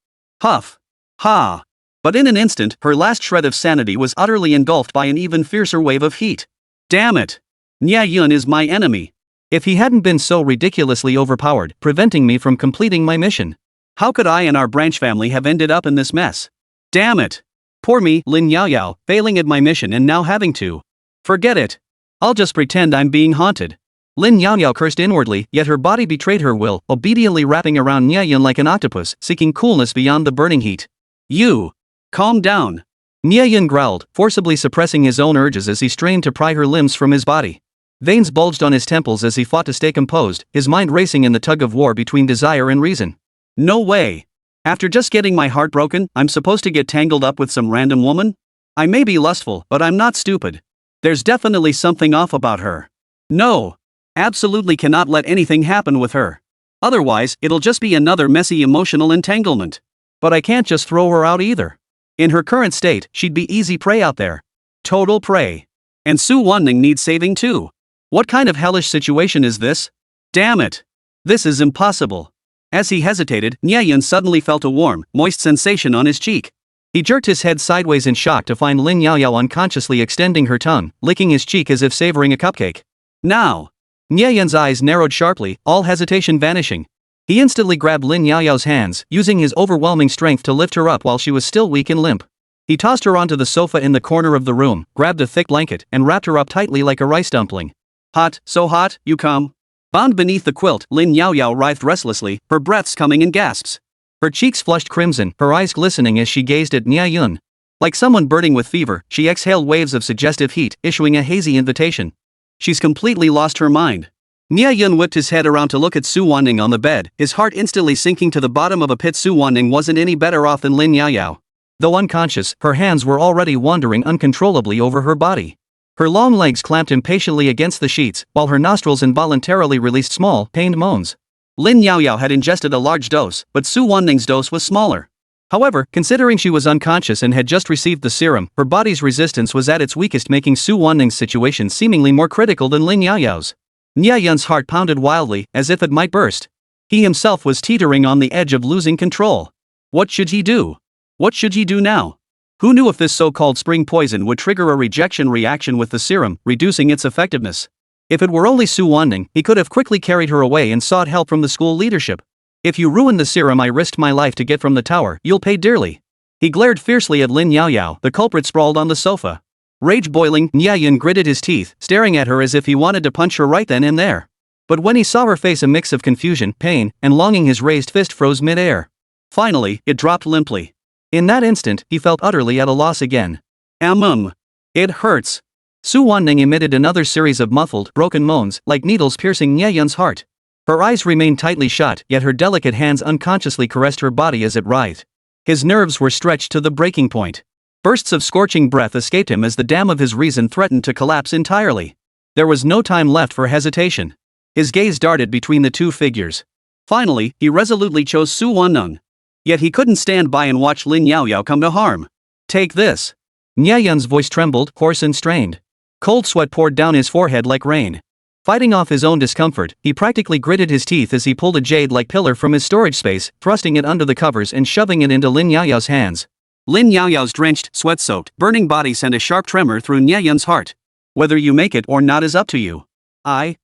Huff. Ha. But in an instant, her last shred of sanity was utterly engulfed by an even fiercer wave of heat. Damn it! Nie Yun is my enemy. If he hadn't been so ridiculously overpowered, preventing me from completing my mission, how could I and our branch family have ended up in this mess? Damn it! Poor me, Lin Yaoyao, failing at my mission and now having to. Forget it. I'll just pretend I'm being haunted. Lin Yaoyao cursed inwardly, yet her body betrayed her will, obediently wrapping around Nie Yun like an octopus, seeking coolness beyond the burning heat. You! Calm down. Nie Yun growled, forcibly suppressing his own urges as he strained to pry her limbs from his body. Veins bulged on his temples as he fought to stay composed, his mind racing in the tug of war between desire and reason. No way. After just getting my heart broken, I'm supposed to get tangled up with some random woman? I may be lustful, but I'm not stupid. There's definitely something off about her. No. Absolutely cannot let anything happen with her. Otherwise, it'll just be another messy emotional entanglement. But I can't just throw her out either. In her current state, she'd be easy prey out there. Total prey. And Su Wanning needs saving too. What kind of hellish situation is this? Damn it. This is impossible. As he hesitated, Nie Yun suddenly felt a warm, moist sensation on his cheek. He jerked his head sideways in shock to find Lin Yaoyao unconsciously extending her tongue, licking his cheek as if savoring a cupcake. Now! Nie Yun's eyes narrowed sharply, all hesitation vanishing. He instantly grabbed Lin Yaoyao's hands, using his overwhelming strength to lift her up while she was still weak and limp. He tossed her onto the sofa in the corner of the room, grabbed a thick blanket, and wrapped her up tightly like a rice dumpling. Hot, so hot, you come. Bound beneath the quilt, Lin Yaoyao writhed restlessly, her breaths coming in gasps. Her cheeks flushed crimson, her eyes glistening as she gazed at Nie Yun. Like someone burning with fever, she exhaled waves of suggestive heat, issuing a hazy invitation. She's completely lost her mind. Nie Yun whipped his head around to look at Su Wanning on the bed, his heart instantly sinking to the bottom of a pit. Su Wanning wasn't any better off than Lin Yaoyao. Though unconscious, her hands were already wandering uncontrollably over her body. Her long legs clamped impatiently against the sheets, while her nostrils involuntarily released small, pained moans. Lin Yaoyao had ingested a large dose, but Su Wanning's dose was smaller. However, considering she was unconscious and had just received the serum, her body's resistance was at its weakest, making Su Wanning's situation seemingly more critical than Lin Yaoyao's. Nie Yun's heart pounded wildly, as if it might burst. He himself was teetering on the edge of losing control. What should he do? What should he do now? Who knew if this so-called spring poison would trigger a rejection reaction with the serum, reducing its effectiveness? If it were only Su Wanning, he could have quickly carried her away and sought help from the school leadership. If you ruin the serum I risked my life to get from the tower, you'll pay dearly. He glared fiercely at Lin Yaoyao, the culprit sprawled on the sofa. Rage boiling, Nie Yun gritted his teeth, staring at her as if he wanted to punch her right then and there. But when he saw her face, a mix of confusion, pain, and longing, his raised fist froze mid-air. Finally, it dropped limply. In that instant, he felt utterly at a loss again. It hurts. Su Wanning emitted another series of muffled, broken moans, like needles piercing Nie Yun's heart. Her eyes remained tightly shut, yet her delicate hands unconsciously caressed her body as it writhed. His nerves were stretched to the breaking point. Bursts of scorching breath escaped him as the dam of his reason threatened to collapse entirely. There was no time left for hesitation. His gaze darted between the two figures. Finally, he resolutely chose Su Wanning. Yet he couldn't stand by and watch Lin Yaoyao come to harm. Take this. Nie Yun's voice trembled, hoarse and strained. Cold sweat poured down his forehead like rain. Fighting off his own discomfort, he practically gritted his teeth as he pulled a jade-like pillar from his storage space, thrusting it under the covers and shoving it into Lin Yaoyao's hands. Lin Yaoyao's drenched, sweat-soaked, burning body sent a sharp tremor through Nie Yun's heart. Whether you make it or not is up to you. I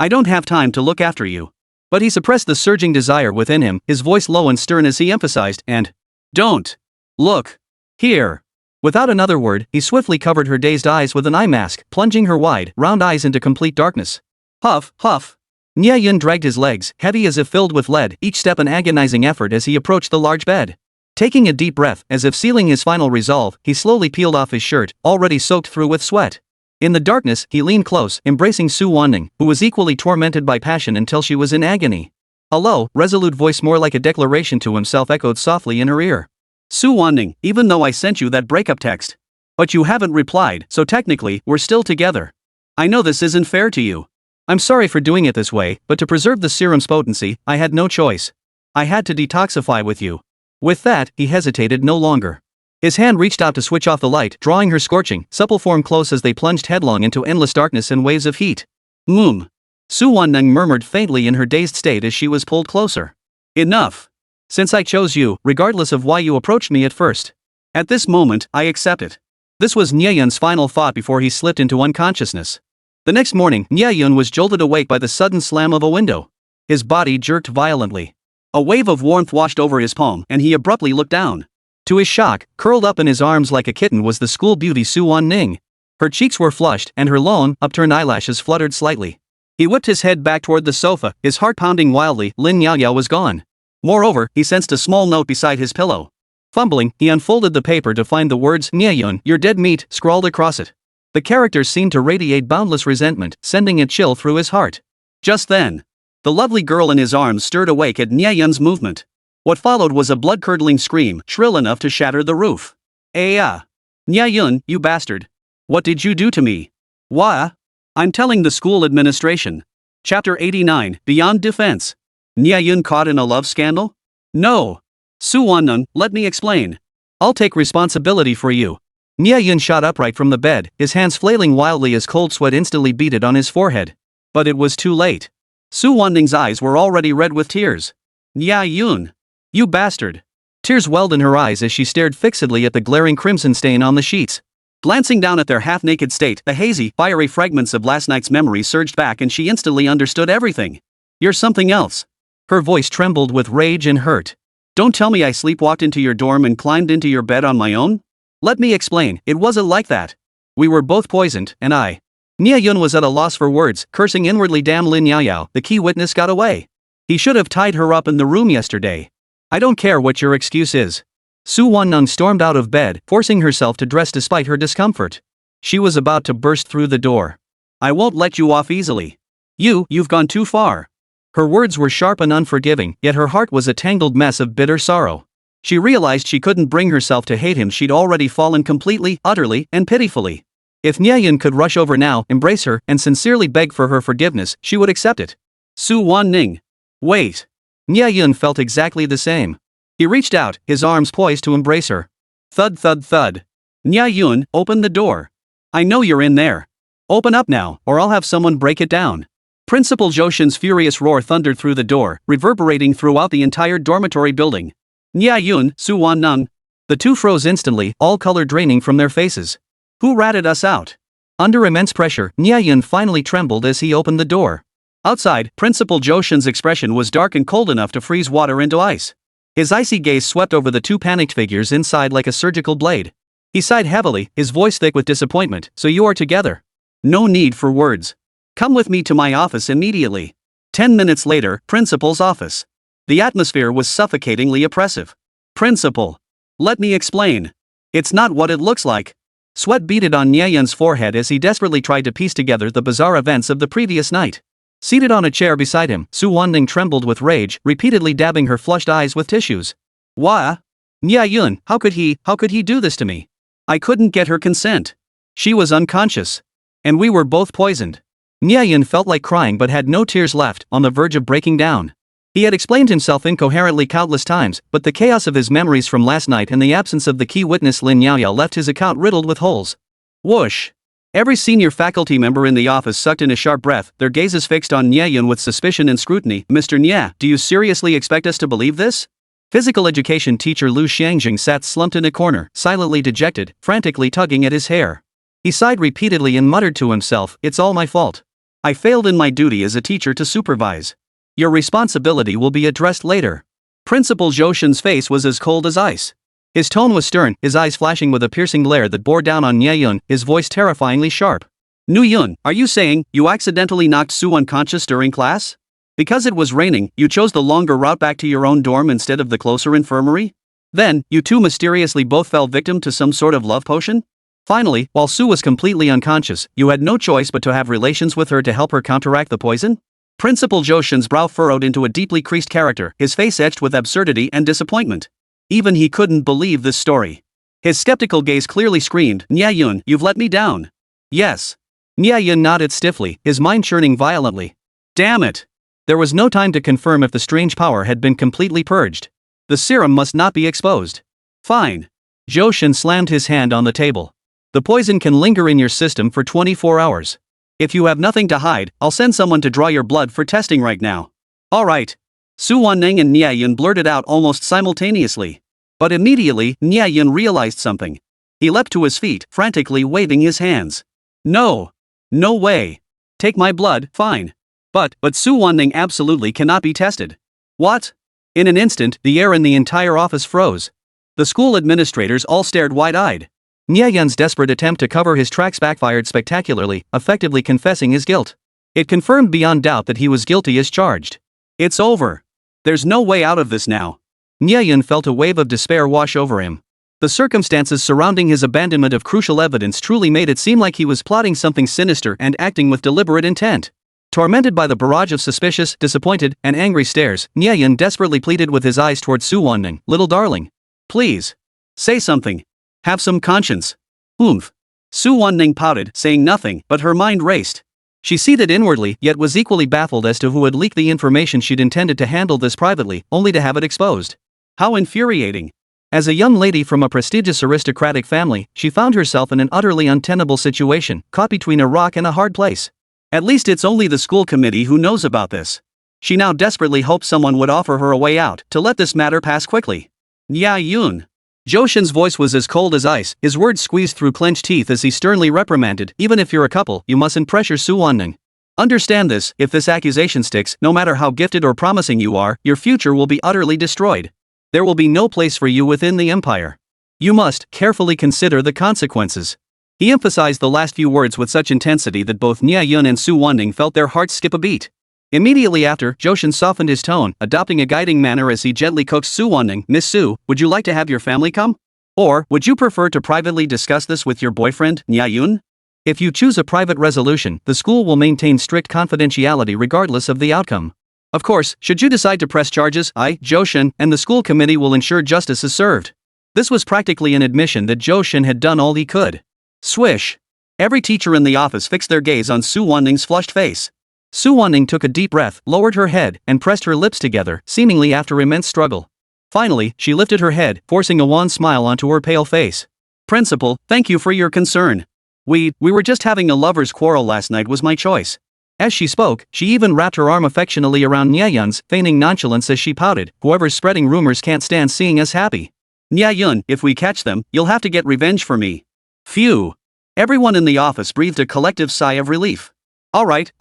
don't have time to look after you. But he suppressed the surging desire within him, his voice low and stern as he emphasized, and don't look here. Without another word, he swiftly covered her dazed eyes with an eye mask, plunging her wide, round eyes into complete darkness. Huff, huff. Nie Yun dragged his legs, heavy as if filled with lead, each step an agonizing effort as he approached the large bed. Taking a deep breath, as if sealing his final resolve, he slowly peeled off his shirt, already soaked through with sweat. In the darkness, he leaned close, embracing Su Wanning, who was equally tormented by passion until she was in agony. A low, resolute voice more like a declaration to himself echoed softly in her ear. Su Wanning, even though I sent you that breakup text. But you haven't replied, so technically, we're still together. I know this isn't fair to you. I'm sorry for doing it this way, but to preserve the serum's potency, I had no choice. I had to detoxify with you. With that, he hesitated no longer. His hand reached out to switch off the light, drawing her scorching, supple form close as they plunged headlong into endless darkness and waves of heat. Su Wanning murmured faintly in her dazed state as she was pulled closer. Enough. Since I chose you, regardless of why you approached me at first. At this moment, I accept it. This was Nie Yun's final thought before he slipped into unconsciousness. The next morning, Nie Yun was jolted awake by the sudden slam of a window. His body jerked violently. A wave of warmth washed over his palm, and he abruptly looked down. To his shock, curled up in his arms like a kitten was the school beauty Su Wanning. Her cheeks were flushed, and her long, upturned eyelashes fluttered slightly. He whipped his head back toward the sofa, his heart pounding wildly. Lin Yaoyao was gone. Moreover, he sensed a small note beside his pillow. Fumbling, he unfolded the paper to find the words, Nie Yun, you're dead meat, scrawled across it. The characters seemed to radiate boundless resentment, sending a chill through his heart. Just then, the lovely girl in his arms stirred awake at Nie Yun's movement. What followed was a blood-curdling scream, shrill enough to shatter the roof. Nie Yun, you bastard. What did you do to me? Why? I'm telling the school administration. Chapter 89, Beyond Defense. Nie Yun caught in a love scandal? No. Su Won-nun, let me explain. I'll take responsibility for you. Nie Yun shot upright from the bed, his hands flailing wildly as cold sweat instantly beaded on his forehead. But it was too late. Su Won-nung's eyes were already red with tears. Nie Yun. You bastard. Tears welled in her eyes as she stared fixedly at the glaring crimson stain on the sheets. Glancing down at their half-naked state, the hazy, fiery fragments of last night's memory surged back and she instantly understood everything. You're something else. Her voice trembled with rage and hurt. Don't tell me I sleepwalked into your dorm and climbed into your bed on my own? Let me explain, it wasn't like that. We were both poisoned, and I. Nie Yun was at a loss for words, cursing inwardly. Damn Lin Yaoyao, the key witness got away. He should have tied her up in the room yesterday. I don't care what your excuse is. Su Won-nun stormed out of bed, forcing herself to dress despite her discomfort. She was about to burst through the door. I won't let you off easily. You've gone too far. Her words were sharp and unforgiving, yet her heart was a tangled mess of bitter sorrow. She realized she couldn't bring herself to hate him. She'd already fallen completely, utterly, and pitifully. If Nie Yun could rush over now, embrace her, and sincerely beg for her forgiveness, she would accept it. Su Won-ning. Wait. Nie Yun felt exactly the same. He reached out, his arms poised to embrace her. Thud thud thud. Nie Yun, open the door. I know you're in there. Open up now, or I'll have someone break it down. Principal Joshin's furious roar thundered through the door, reverberating throughout the entire dormitory building. Nie Yun, Su Won-nung. The two froze instantly, all color draining from their faces. Who ratted us out? Under immense pressure, Nie Yun finally trembled as he opened the door. Outside, Principal Joshin's expression was dark and cold enough to freeze water into ice. His icy gaze swept over the two panicked figures inside like a surgical blade. He sighed heavily, his voice thick with disappointment. So you are together? No need for words. Come with me to my office immediately. 10 minutes later, Principal's office. The atmosphere was suffocatingly oppressive. Principal. Let me explain. It's not what it looks like. Sweat beaded on Nie Yun's forehead as he desperately tried to piece together the bizarre events of the previous night. Seated on a chair beside him, Su Won-ning trembled with rage, repeatedly dabbing her flushed eyes with tissues. Why? Nie Yun, how could he do this to me? I couldn't get her consent. She was unconscious. And we were both poisoned. Nie Yun felt like crying but had no tears left, on the verge of breaking down. He had explained himself incoherently countless times, but the chaos of his memories from last night and the absence of the key witness Lin Yaoyao left his account riddled with holes. Whoosh! Every senior faculty member in the office sucked in a sharp breath, their gazes fixed on Nie Yun with suspicion and scrutiny. Mr. Nie, do you seriously expect us to believe this? Physical education teacher Lu Xiangjing sat slumped in a corner, silently dejected, frantically tugging at his hair. He sighed repeatedly and muttered to himself, it's all my fault. I failed in my duty as a teacher to supervise. Your responsibility will be addressed later. Principal Joshin's face was as cold as ice. His tone was stern, his eyes flashing with a piercing glare that bore down on Nie Yun, his voice terrifyingly sharp. Nie Yun, are you saying you accidentally knocked Su unconscious during class? Because it was raining, you chose the longer route back to your own dorm instead of the closer infirmary? Then, you two mysteriously both fell victim to some sort of love potion? Finally, while Su was completely unconscious, you had no choice but to have relations with her to help her counteract the poison? Principal Joshin's brow furrowed into a deeply creased character, his face etched with absurdity and disappointment. Even he couldn't believe this story. His skeptical gaze clearly screamed, Nie Yun, you've let me down. Yes. Nie Yun nodded stiffly, his mind churning violently. Damn it. There was no time to confirm if the strange power had been completely purged. The serum must not be exposed. Fine. Joshin slammed his hand on the table. The poison can linger in your system for 24 hours. If you have nothing to hide, I'll send someone to draw your blood for testing right now. Alright. Su Won-ning and Nie Yun blurted out almost simultaneously. But immediately, Nie Yun realized something. He leapt to his feet, frantically waving his hands. No. No way. Take my blood, fine. But Su Won-ning absolutely cannot be tested. What? In an instant, the air in the entire office froze. The school administrators all stared wide-eyed. Nie Yun's desperate attempt to cover his tracks backfired spectacularly, effectively confessing his guilt. It confirmed beyond doubt that he was guilty as charged. It's over. There's no way out of this now. Nie Yun felt a wave of despair wash over him. The circumstances surrounding his abandonment of crucial evidence truly made it seem like he was plotting something sinister and acting with deliberate intent. Tormented by the barrage of suspicious, disappointed, and angry stares, Nie Yun desperately pleaded with his eyes toward Su Wanning. "Little darling. Please. Say something. Have some conscience." "Oomph." Su Wanning pouted, saying nothing, but her mind raced. She seethed inwardly, yet was equally baffled as to who had leaked the information she'd intended to handle this privately, only to have it exposed. How infuriating. As a young lady from a prestigious aristocratic family, she found herself in an utterly untenable situation, caught between a rock and a hard place. At least it's only the school committee who knows about this. She now desperately hoped someone would offer her a way out, to let this matter pass quickly. Nie Yun. Joshin's voice was as cold as ice, his words squeezed through clenched teeth as he sternly reprimanded, "Even if you're a couple, you mustn't pressure Su Wanning. Understand this, if this accusation sticks, no matter how gifted or promising you are, your future will be utterly destroyed. There will be no place for you within the empire. You must carefully consider the consequences." He emphasized the last few words with such intensity that both Nie Yun and Su Wanning felt their hearts skip a beat. Immediately after, Joshin softened his tone, adopting a guiding manner as he gently coaxed Su Wanning. "Miss Su, would you like to have your family come? Or, would you prefer to privately discuss this with your boyfriend, Nie Yun? If you choose a private resolution, the school will maintain strict confidentiality regardless of the outcome. Of course, should you decide to press charges, I, Joshin, and the school committee will ensure justice is served." This was practically an admission that Joshin had done all he could. Swish. Every teacher in the office fixed their gaze on Su Wanning's flushed face. Su Wanning took a deep breath, lowered her head, and pressed her lips together, seemingly after immense struggle. Finally, she lifted her head, forcing a wan smile onto her pale face. "Principal, thank you for your concern. We were just having a lover's quarrel last night was my choice." As she spoke, she even wrapped her arm affectionately around Nie Yun's, feigning nonchalance as she pouted, "Whoever's spreading rumors can't stand seeing us happy. Nie Yun, if we catch them, you'll have to get revenge for me." Phew. Everyone in the office breathed a collective sigh of relief. All right.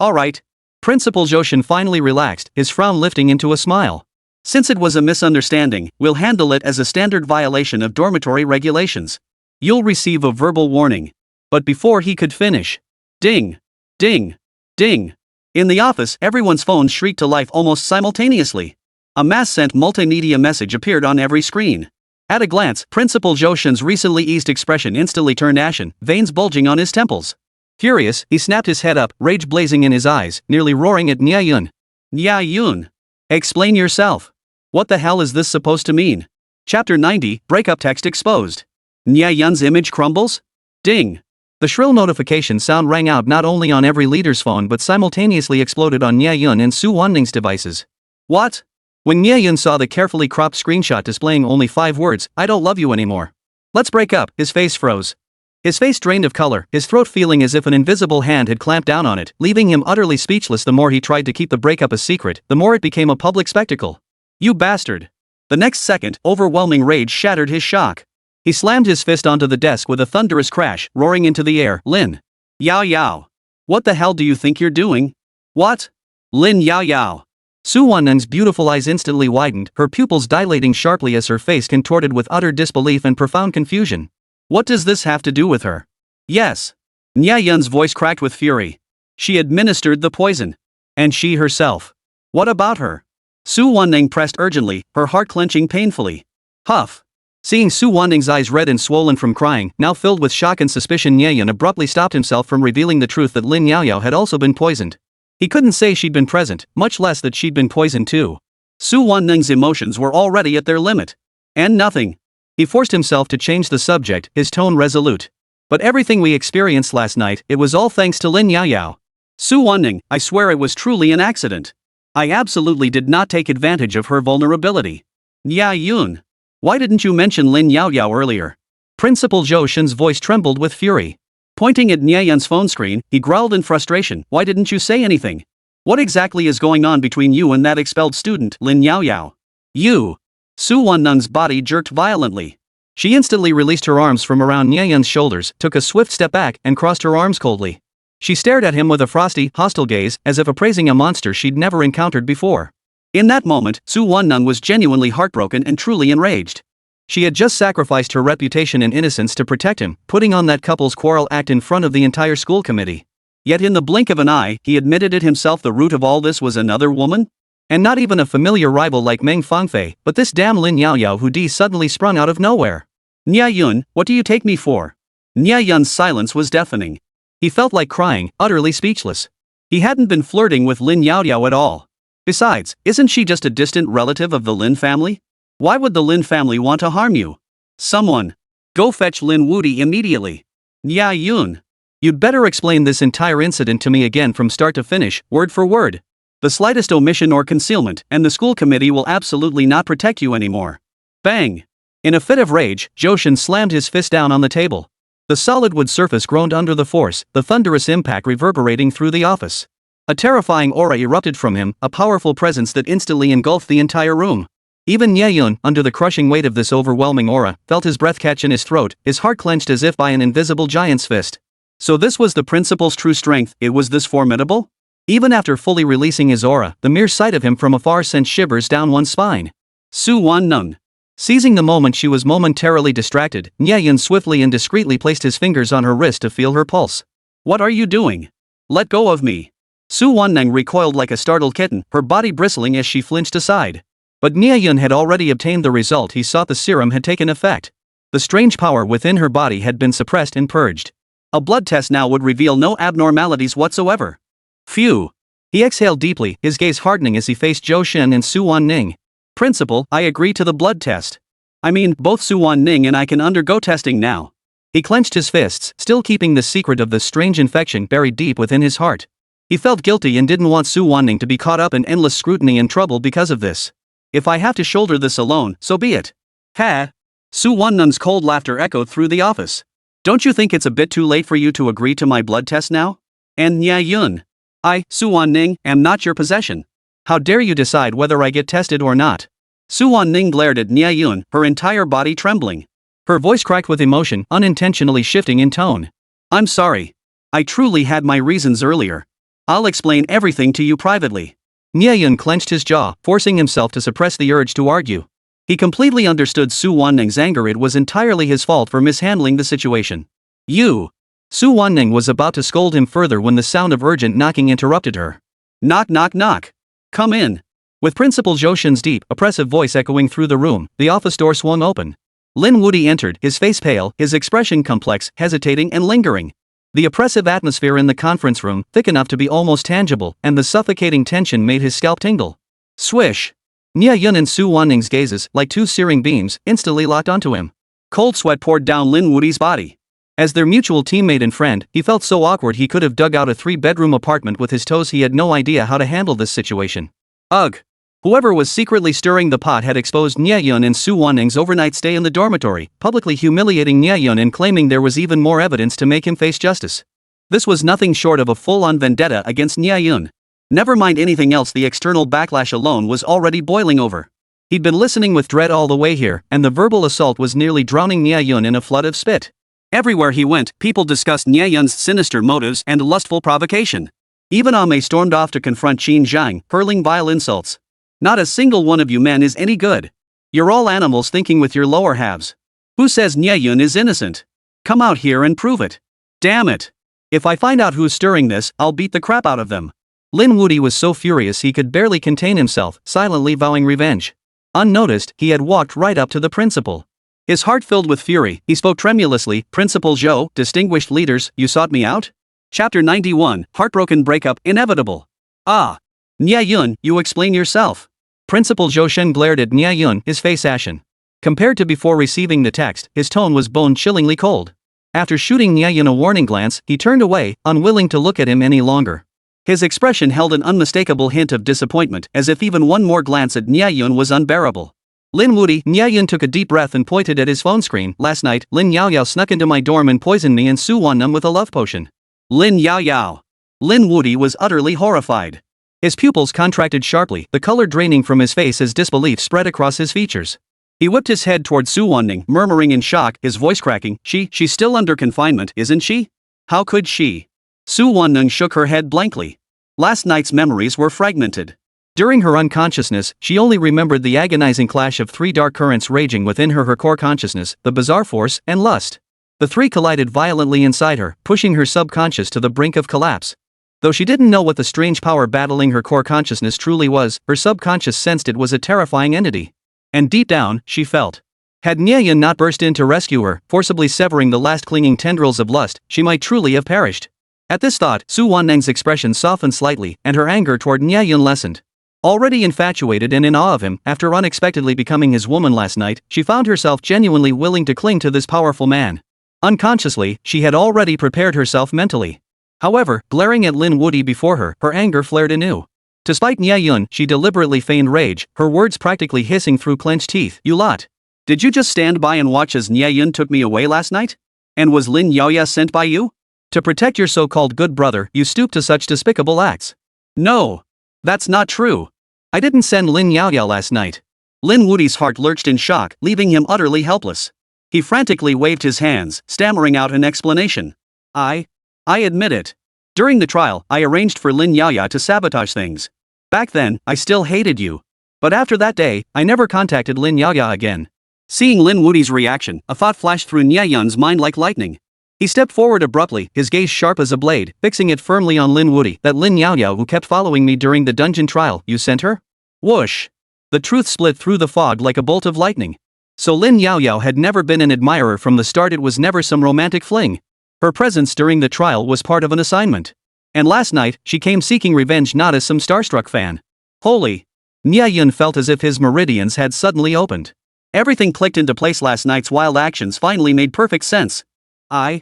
Principal Joshin finally relaxed, his frown lifting into a smile. "Since it was a misunderstanding, we'll handle it as a standard violation of dormitory regulations. You'll receive a verbal warning." But before he could finish, ding, ding, ding. In the office, everyone's phones shrieked to life almost simultaneously. A mass-sent multimedia message appeared on every screen. At a glance, Principal Joshin's recently eased expression instantly turned ashen, veins bulging on his temples. Furious, he snapped his head up, rage blazing in his eyes, nearly roaring at Nie Yun. "Nie Yun. Explain yourself. What the hell is this supposed to mean?" Chapter 90, Breakup Text Exposed. Nie Yun's image crumbles? Ding. The shrill notification sound rang out not only on every leader's phone but simultaneously exploded on Nie Yun and Su Wanning's devices. What? When Nie Yun saw the carefully cropped screenshot displaying only 5 words, "I don't love you anymore. Let's break up," his face froze. His face drained of color, his throat feeling as if an invisible hand had clamped down on it, leaving him utterly speechless. The more he tried to keep the breakup a secret, the more it became a public spectacle. "You bastard." The next second, overwhelming rage shattered his shock. He slammed his fist onto the desk with a thunderous crash, roaring into the air, "Lin Yao Yao. What the hell do you think you're doing? What? Lin Yao Yao." Su Wanning's beautiful eyes instantly widened, her pupils dilating sharply as her face contorted with utter disbelief and profound confusion. "What does this have to do with her?" "Yes." Nie Yun's voice cracked with fury. "She administered the poison. And she herself. What about her?" Su Wanning pressed urgently, her heart clenching painfully. Huff. Seeing Su Wanning's eyes red and swollen from crying, now filled with shock and suspicion, Nie Yun abruptly stopped himself from revealing the truth that Lin Yao Yao had also been poisoned. He couldn't say she'd been present, much less that she'd been poisoned too. Su Wanning's emotions were already at their limit. And nothing. He forced himself to change the subject, his tone resolute. "But everything we experienced last night, it was all thanks to Lin Yao Yao. Su Wanning, I swear it was truly an accident. I absolutely did not take advantage of her vulnerability." Nie Yun. Why didn't you mention Lin Yao Yao earlier? Principal Joshin's voice trembled with fury. Pointing at Nie Yun's phone screen, he growled in frustration, "Why didn't you say anything? What exactly is going on between you and that expelled student, Lin Yao Yao?" "You." Su Wanning's body jerked violently. She instantly released her arms from around Nie Yun's shoulders, took a swift step back, and crossed her arms coldly. She stared at him with a frosty, hostile gaze, as if appraising a monster she'd never encountered before. In that moment, Su Wanning was genuinely heartbroken and truly enraged. She had just sacrificed her reputation and innocence to protect him, putting on that couple's quarrel act in front of the entire school committee. Yet in the blink of an eye, he admitted it himself, the root of all this was another woman? And not even a familiar rival like Meng Fangfei, but this damn Lin Yao Yao who suddenly sprung out of nowhere. Nie Yun, what do you take me for? Nie Yun's silence was deafening. He felt like crying, utterly speechless. He hadn't been flirting with Lin Yaoyao at all. Besides, isn't she just a distant relative of the Lin family? Why would the Lin family want to harm you? Someone. Go fetch Lin Wudi immediately. Nie Yun. You'd better explain this entire incident to me again from start to finish, word for word. The slightest omission or concealment, and the school committee will absolutely not protect you anymore. Bang! In a fit of rage, Joshin slammed his fist down on the table. The solid wood surface groaned under the force, the thunderous impact reverberating through the office. A terrifying aura erupted from him, a powerful presence that instantly engulfed the entire room. Even Nie Yun, under the crushing weight of this overwhelming aura, felt his breath catch in his throat, his heart clenched as if by an invisible giant's fist. So this was the principal's true strength, it was this formidable? Even after fully releasing his aura, the mere sight of him from afar sent shivers down one's spine. Su Wan-nung. Seizing the moment she was momentarily distracted, Nie Yun swiftly and discreetly placed his fingers on her wrist to feel her pulse. What are you doing? Let go of me. Su Wan-nung recoiled like a startled kitten, her body bristling as she flinched aside. But Nie Yun had already obtained the result he sought. The serum had taken effect. The strange power within her body had been suppressed and purged. A blood test now would reveal no abnormalities whatsoever. Phew. He exhaled deeply, his gaze hardening as he faced Zhou Shen and Su Wan-ning. Principal, I agree to the blood test. I mean, both Su Wan-ning and I can undergo testing now. He clenched his fists, still keeping the secret of this strange infection buried deep within his heart. He felt guilty and didn't want Su Wan-ning to be caught up in endless scrutiny and trouble because of this. If I have to shoulder this alone, so be it. Ha! Su Wan-nung's cold laughter echoed through the office. Don't you think it's a bit too late for you to agree to my blood test now? And Nie Yun. I, Su Wan-ning, am not your possession. How dare you decide whether I get tested or not? Su Wan-ning glared at Nie Yun, her entire body trembling. Her voice cracked with emotion, unintentionally shifting in tone. I'm sorry. I truly had my reasons earlier. I'll explain everything to you privately. Nie Yun clenched his jaw, forcing himself to suppress the urge to argue. He completely understood Su Wan-ning's anger. It was entirely his fault for mishandling the situation. You! Su Wan-ning was about to scold him further when the sound of urgent knocking interrupted her. Knock knock knock. Come in. With Principal Zhou Shen's deep, oppressive voice echoing through the room, the office door swung open. Lin Wudi entered, his face pale, his expression complex, hesitating and lingering. The oppressive atmosphere in the conference room, thick enough to be almost tangible, and the suffocating tension made his scalp tingle. Swish! Nie Yun and Su Wan-ning's gazes, like two searing beams, instantly locked onto him. Cold sweat poured down Lin Wudi's body. As their mutual teammate and friend, he felt so awkward he could have dug out a 3-bedroom apartment with his toes. He had no idea how to handle this situation. Ugh! Whoever was secretly stirring the pot had exposed Nie Yun and Su Wan-ning's overnight stay in the dormitory, publicly humiliating Nie Yun and claiming there was even more evidence to make him face justice. This was nothing short of a full-on vendetta against Nie Yun. Never mind anything else, the external backlash alone was already boiling over. He'd been listening with dread all the way here, and the verbal assault was nearly drowning Nie Yun in a flood of spit. Everywhere he went, people discussed Nie Yun's sinister motives and lustful provocation. Even Ame stormed off to confront Qin Zhang, hurling vile insults. Not a single one of you men is any good. You're all animals thinking with your lower halves. Who says Nie Yun is innocent? Come out here and prove it. Damn it. If I find out who's stirring this, I'll beat the crap out of them. Lin Wudi was so furious he could barely contain himself, silently vowing revenge. Unnoticed, he had walked right up to the principal. His heart filled with fury, he spoke tremulously. Principal Zhou, distinguished leaders, you sought me out? Chapter 91, Heartbroken Breakup, Inevitable. Ah. Nie Yun, you explain yourself. Principal Zhou Shen glared at Nie Yun, his face ashen. Compared to before receiving the text, his tone was bone-chillingly cold. After shooting Nie Yun a warning glance, he turned away, unwilling to look at him any longer. His expression held an unmistakable hint of disappointment, as if even one more glance at Nie Yun was unbearable. Lin Wudi, Nie Yun took a deep breath and pointed at his phone screen. Last night, Lin Yaoyao snuck into my dorm and poisoned me and Su Wan-nung with a love potion. Lin Yaoyao. Lin Wudi was utterly horrified. His pupils contracted sharply, the color draining from his face as disbelief spread across his features. He whipped his head toward Su Wan-ning, murmuring in shock, his voice cracking, She's still under confinement, isn't she? How could she? Su Wan-nung shook her head blankly. Last night's memories were fragmented. During her unconsciousness, she only remembered the agonizing clash of 3 dark currents raging within her core consciousness, the bizarre force, and lust. The 3 collided violently inside her, pushing her subconscious to the brink of collapse. Though she didn't know what the strange power battling her core consciousness truly was, her subconscious sensed it was a terrifying entity. And deep down, she felt Had Nie Yun not burst in to rescue her, forcibly severing the last clinging tendrils of lust, she might truly have perished. At this thought, Su Wanneng's expression softened slightly, and her anger toward Nie Yun lessened. Already infatuated and in awe of him, after unexpectedly becoming his woman last night, she found herself genuinely willing to cling to this powerful man. Unconsciously, she had already prepared herself mentally. However, glaring at Lin Woody before her, her anger flared anew. To spite Nie Yun, she deliberately feigned rage, her words practically hissing through clenched teeth. You lot. Did you just stand by and watch as Nie Yun took me away last night? And was Lin Yaoya sent by you? To protect your so-called good brother, you stooped to such despicable acts. No. That's not true. I didn't send Lin Yaoya last night. Lin Woody's heart lurched in shock, leaving him utterly helpless. He frantically waved his hands, stammering out an explanation. I admit it. During the trial, I arranged for Lin Yaoya to sabotage things. Back then, I still hated you. But after that day, I never contacted Lin Yaoya again. Seeing Lin Woody's reaction, a thought flashed through Nie Yun's mind like lightning. He stepped forward abruptly, his gaze sharp as a blade, fixing it firmly on Lin Woody. That Lin Yaoya who kept following me during the dungeon trial, you sent her? Whoosh! The truth split through the fog like a bolt of lightning. So Lin Yaoya had never been an admirer from the start, it was never some romantic fling. Her presence during the trial was part of an assignment. And last night, she came seeking revenge, not as some starstruck fan. Holy! Nie Yun felt as if his meridians had suddenly opened. Everything clicked into place. Last night's wild actions finally made perfect sense. Nie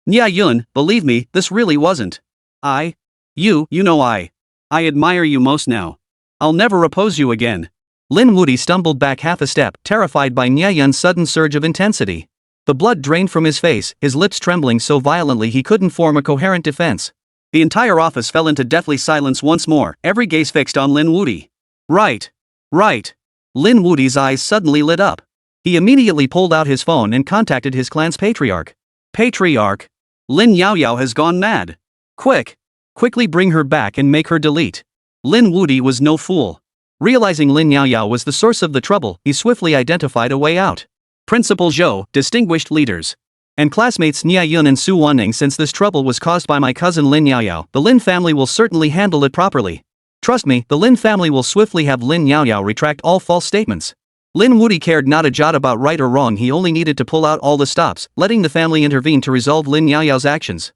Yun, believe me, this really wasn't. You know I admire you most now. I'll never oppose you again. Lin Woody stumbled back half a step, terrified by Nie Yun's sudden surge of intensity. The blood drained from his face, his lips trembling so violently he couldn't form a coherent defense. The entire office fell into deathly silence once more, every gaze fixed on Lin Woody. Right. Lin Woody's eyes suddenly lit up. He immediately pulled out his phone and contacted his clan's patriarch. Patriarch? Lin Yaoyao has gone mad. Quickly bring her back and make her delete. Lin Woody was no fool. Realizing Lin Yaoyao was the source of the trouble, he swiftly identified a way out. Principal Zhou, distinguished leaders, and classmates Nie Yun and Su Wanneng, since this trouble was caused by my cousin Lin Yaoyao, the Lin family will certainly handle it properly. Trust me, the Lin family will swiftly have Lin Yaoyao retract all false statements. Lin Woody cared not a jot about right or wrong, he only needed to pull out all the stops, letting the family intervene to resolve Lin Yaoyao's actions.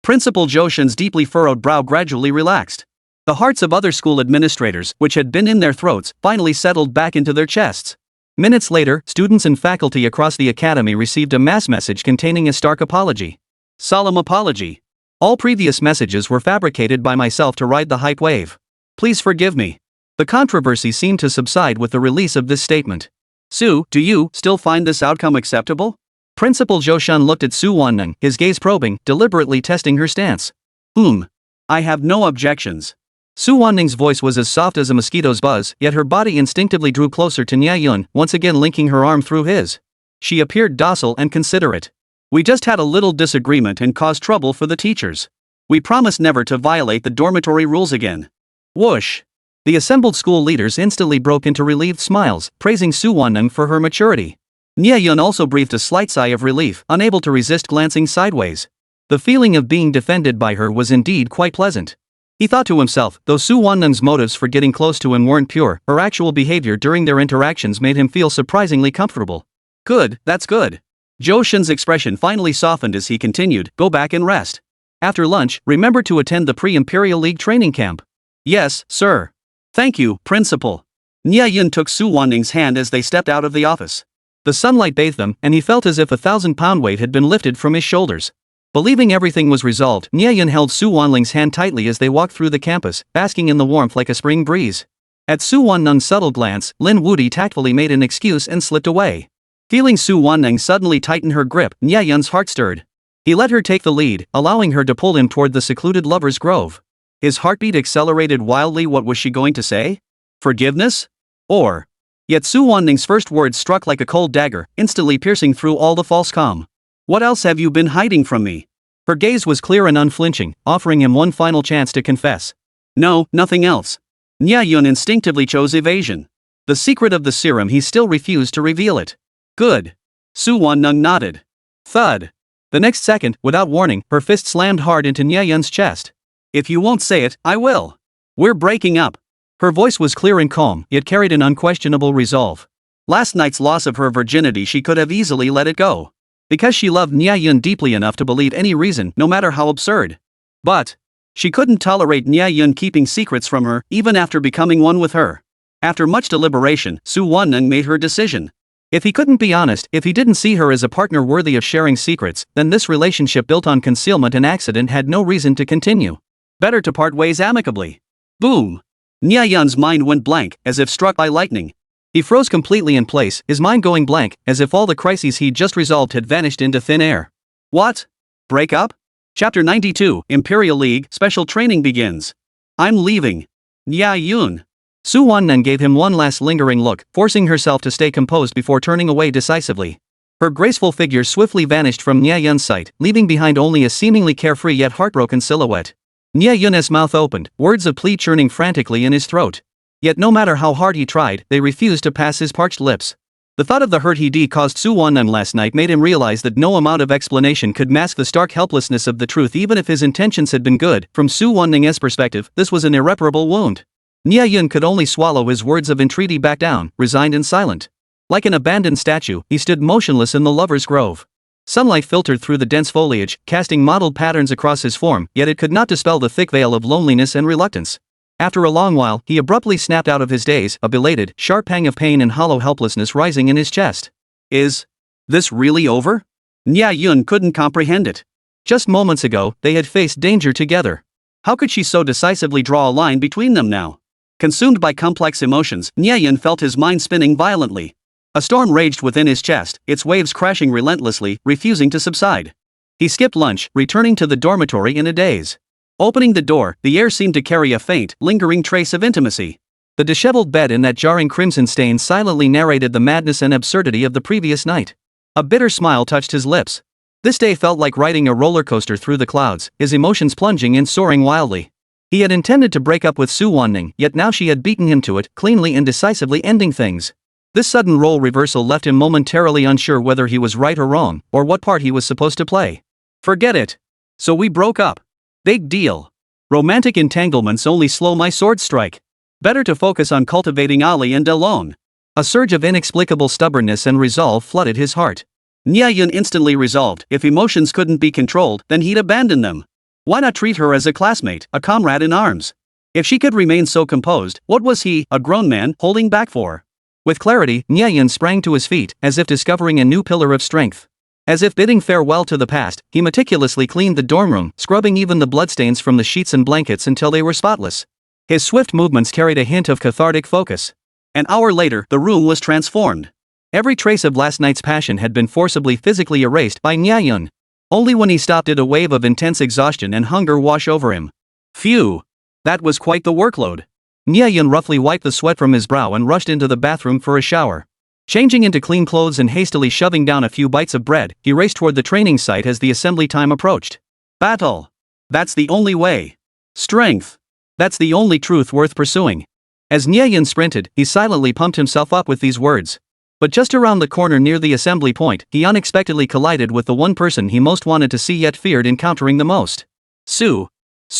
Principal Zhou Shen's deeply furrowed brow gradually relaxed. The hearts of other school administrators, which had been in their throats, finally settled back into their chests. Minutes later, students and faculty across the academy received a mass message containing a stark apology. Solemn apology. All previous messages were fabricated by myself to ride the hype wave. Please forgive me. The controversy seemed to subside with the release of this statement. Su, do you still find this outcome acceptable? Principal Zhou Shen looked at Su Wanneng, his gaze probing, deliberately testing her stance. I have no objections. Su Wanneng's voice was as soft as a mosquito's buzz, yet her body instinctively drew closer to Nie Yun, once again linking her arm through his. She appeared docile and considerate. We just had a little disagreement and caused trouble for the teachers. We promise never to violate the dormitory rules again. Whoosh! The assembled school leaders instantly broke into relieved smiles, praising Su Wanneng for her maturity. Nie Yun also breathed a slight sigh of relief, unable to resist glancing sideways. The feeling of being defended by her was indeed quite pleasant. He thought to himself, though Su Wanneng's motives for getting close to him weren't pure, her actual behavior during their interactions made him feel surprisingly comfortable. Good, that's good. Zhou Shen's expression finally softened as he continued, go back and rest. After lunch, remember to attend the Pre-Imperial League training camp. Yes, sir. Thank you, Principal. Nie Yun took Su Wanneng's hand as they stepped out of the office. The sunlight bathed them, and he felt as if a 1,000-pound weight had been lifted from his shoulders. Believing everything was resolved, Nie Yun held Su Wanneng's hand tightly as they walked through the campus, basking in the warmth like a spring breeze. At Su Wanneng's subtle glance, Lin Woody tactfully made an excuse and slipped away. Feeling Su Wanneng suddenly tighten her grip, Nie Yun's heart stirred. He let her take the lead, allowing her to pull him toward the secluded lovers' grove. His heartbeat accelerated wildly. What was she going to say? Forgiveness? Or? Yet Su Wanneng's first words struck like a cold dagger, instantly piercing through all the false calm. What else have you been hiding from me? Her gaze was clear and unflinching, offering him one final chance to confess. No, nothing else. Nie Yun instinctively chose evasion. The secret of the serum, he still refused to reveal it. Good. Su Wanneng nodded. Thud. The next second, without warning, her fist slammed hard into Nie Yun's chest. If you won't say it, I will. We're breaking up. Her voice was clear and calm, yet carried an unquestionable resolve. Last night's loss of her virginity, she could have easily let it go. Because she loved Nie Yun deeply enough to believe any reason, no matter how absurd. But she couldn't tolerate Nie Yun keeping secrets from her, even after becoming one with her. After much deliberation, Su Won-nung made her decision. If he couldn't be honest, if he didn't see her as a partner worthy of sharing secrets, then this relationship built on concealment and accident had no reason to continue. Better to part ways amicably. Boom! Nie Yun's mind went blank, as if struck by lightning. He froze completely in place, his mind going blank, as if all the crises he'd just resolved had vanished into thin air. What? Break up? Chapter 92, Imperial League, Special Training begins. I'm leaving. Nie Yun. Su Won-nung gave him one last lingering look, forcing herself to stay composed before turning away decisively. Her graceful figure swiftly vanished from Nie Yun's sight, leaving behind only a seemingly carefree yet heartbroken silhouette. Nie Yun's mouth opened, words of plea churning frantically in his throat. Yet no matter how hard he tried, they refused to pass his parched lips. The thought of the hurt he'd caused Su Won-nung last night made him realize that no amount of explanation could mask the stark helplessness of the truth, even if his intentions had been good. From Su Won-nung's perspective, this was an irreparable wound. Nie Yun could only swallow his words of entreaty back down, resigned and silent. Like an abandoned statue, he stood motionless in the lover's grove. Sunlight filtered through the dense foliage, casting mottled patterns across his form, yet it could not dispel the thick veil of loneliness and reluctance. After a long while, he abruptly snapped out of his daze, a belated, sharp pang of pain and hollow helplessness rising in his chest. Is this really over? Nie Yun couldn't comprehend it. Just moments ago, they had faced danger together. How could she so decisively draw a line between them now? Consumed by complex emotions, Nie Yun felt his mind spinning violently. A storm raged within his chest, its waves crashing relentlessly, refusing to subside. He skipped lunch, returning to the dormitory in a daze. Opening the door, the air seemed to carry a faint, lingering trace of intimacy. The disheveled bed and that jarring crimson stain silently narrated the madness and absurdity of the previous night. A bitter smile touched his lips. This day felt like riding a roller coaster through the clouds, his emotions plunging and soaring wildly. He had intended to break up with Su Won-nung, yet now she had beaten him to it, cleanly and decisively ending things. This sudden role reversal left him momentarily unsure whether he was right or wrong, or what part he was supposed to play. Forget it. So we broke up. Big deal. Romantic entanglements only slow my sword strike. Better to focus on cultivating Ali and Delon. A surge of inexplicable stubbornness and resolve flooded his heart. Nie Yun instantly resolved, if emotions couldn't be controlled, then he'd abandon them. Why not treat her as a classmate, a comrade in arms? If she could remain so composed, what was he, a grown man, holding back for? With clarity, Nie Yun sprang to his feet, as if discovering a new pillar of strength. As if bidding farewell to the past, he meticulously cleaned the dorm room, scrubbing even the bloodstains from the sheets and blankets until they were spotless. His swift movements carried a hint of cathartic focus. An hour later, the room was transformed. Every trace of last night's passion had been forcibly physically erased by Nie Yun. Only when he stopped did a wave of intense exhaustion and hunger wash over him. Phew! That was quite the workload. Nie Yun roughly wiped the sweat from his brow and rushed into the bathroom for a shower. Changing into clean clothes and hastily shoving down a few bites of bread, he raced toward the training site as the assembly time approached. Battle! That's the only way. Strength! That's the only truth worth pursuing. As Nie Yun sprinted, he silently pumped himself up with these words. But just around the corner near the assembly point, he unexpectedly collided with the one person he most wanted to see yet feared encountering the most. Su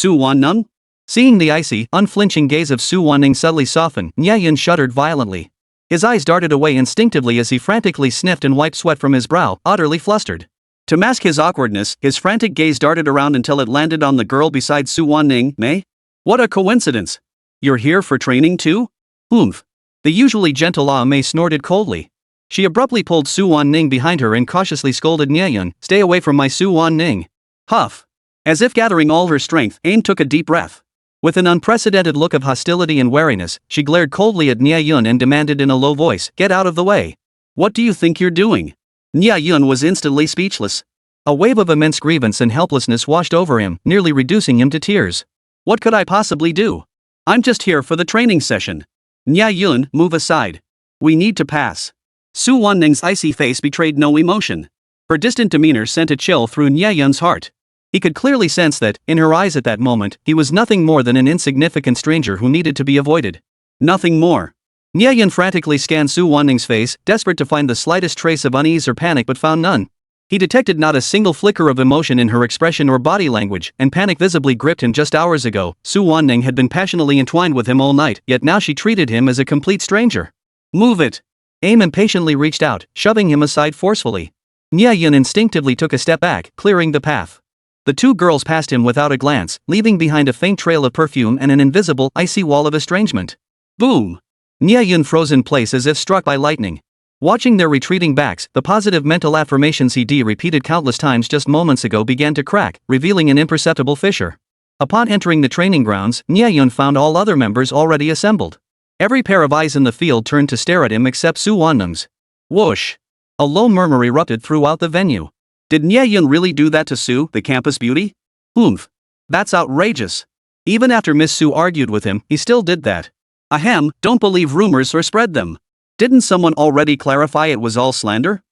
Won-nung? Seeing the icy, unflinching gaze of Su Won-nung subtly soften, Nie Yun shuddered violently. His eyes darted away instinctively as he frantically sniffed and wiped sweat from his brow, utterly flustered. To mask his awkwardness, his frantic gaze darted around until it landed on the girl beside Su Won-nung. May? What a coincidence! You're here for training too? Oomph! The usually gentle May snorted coldly. She abruptly pulled Su Won-nung behind her and cautiously scolded Nie Yun, "Stay away from my Su Won-nung." Huff! As if gathering all her strength, Aim took a deep breath. With an unprecedented look of hostility and wariness, she glared coldly at Nie Yun and demanded in a low voice, "Get out of the way. What do you think you're doing?" Nie Yun was instantly speechless. A wave of immense grievance and helplessness washed over him, nearly reducing him to tears. What could I possibly do? I'm just here for the training session. Nie Yun, move aside. We need to pass. Su Won-nung's icy face betrayed no emotion. Her distant demeanor sent a chill through Nie Yun's heart. He could clearly sense that, in her eyes at that moment, he was nothing more than an insignificant stranger who needed to be avoided. Nothing more. Nie Yun frantically scanned Su Won-nung's face, desperate to find the slightest trace of unease or panic, but found none. He detected not a single flicker of emotion in her expression or body language, and panic visibly gripped him. Just hours ago, Su Won-nung had been passionately entwined with him all night, yet now she treated him as a complete stranger. Move it! Aim impatiently reached out, shoving him aside forcefully. Nie Yun instinctively took a step back, clearing the path. The two girls passed him without a glance, leaving behind a faint trail of perfume and an invisible, icy wall of estrangement. Boom! Nie Yun froze in place as if struck by lightning. Watching their retreating backs, the positive mental affirmations he'd repeated countless times just moments ago began to crack, revealing an imperceptible fissure. Upon entering the training grounds, Nie Yun found all other members already assembled. Every pair of eyes in the field turned to stare at him except Su Wannung's. Whoosh! A low murmur erupted throughout the venue. Did Nie Yun really do that to Su, the campus beauty? Oomph! That's outrageous. Even after Miss Su argued with him, he still did that. Ahem, don't believe rumors or spread them. Didn't someone already clarify it was all slander?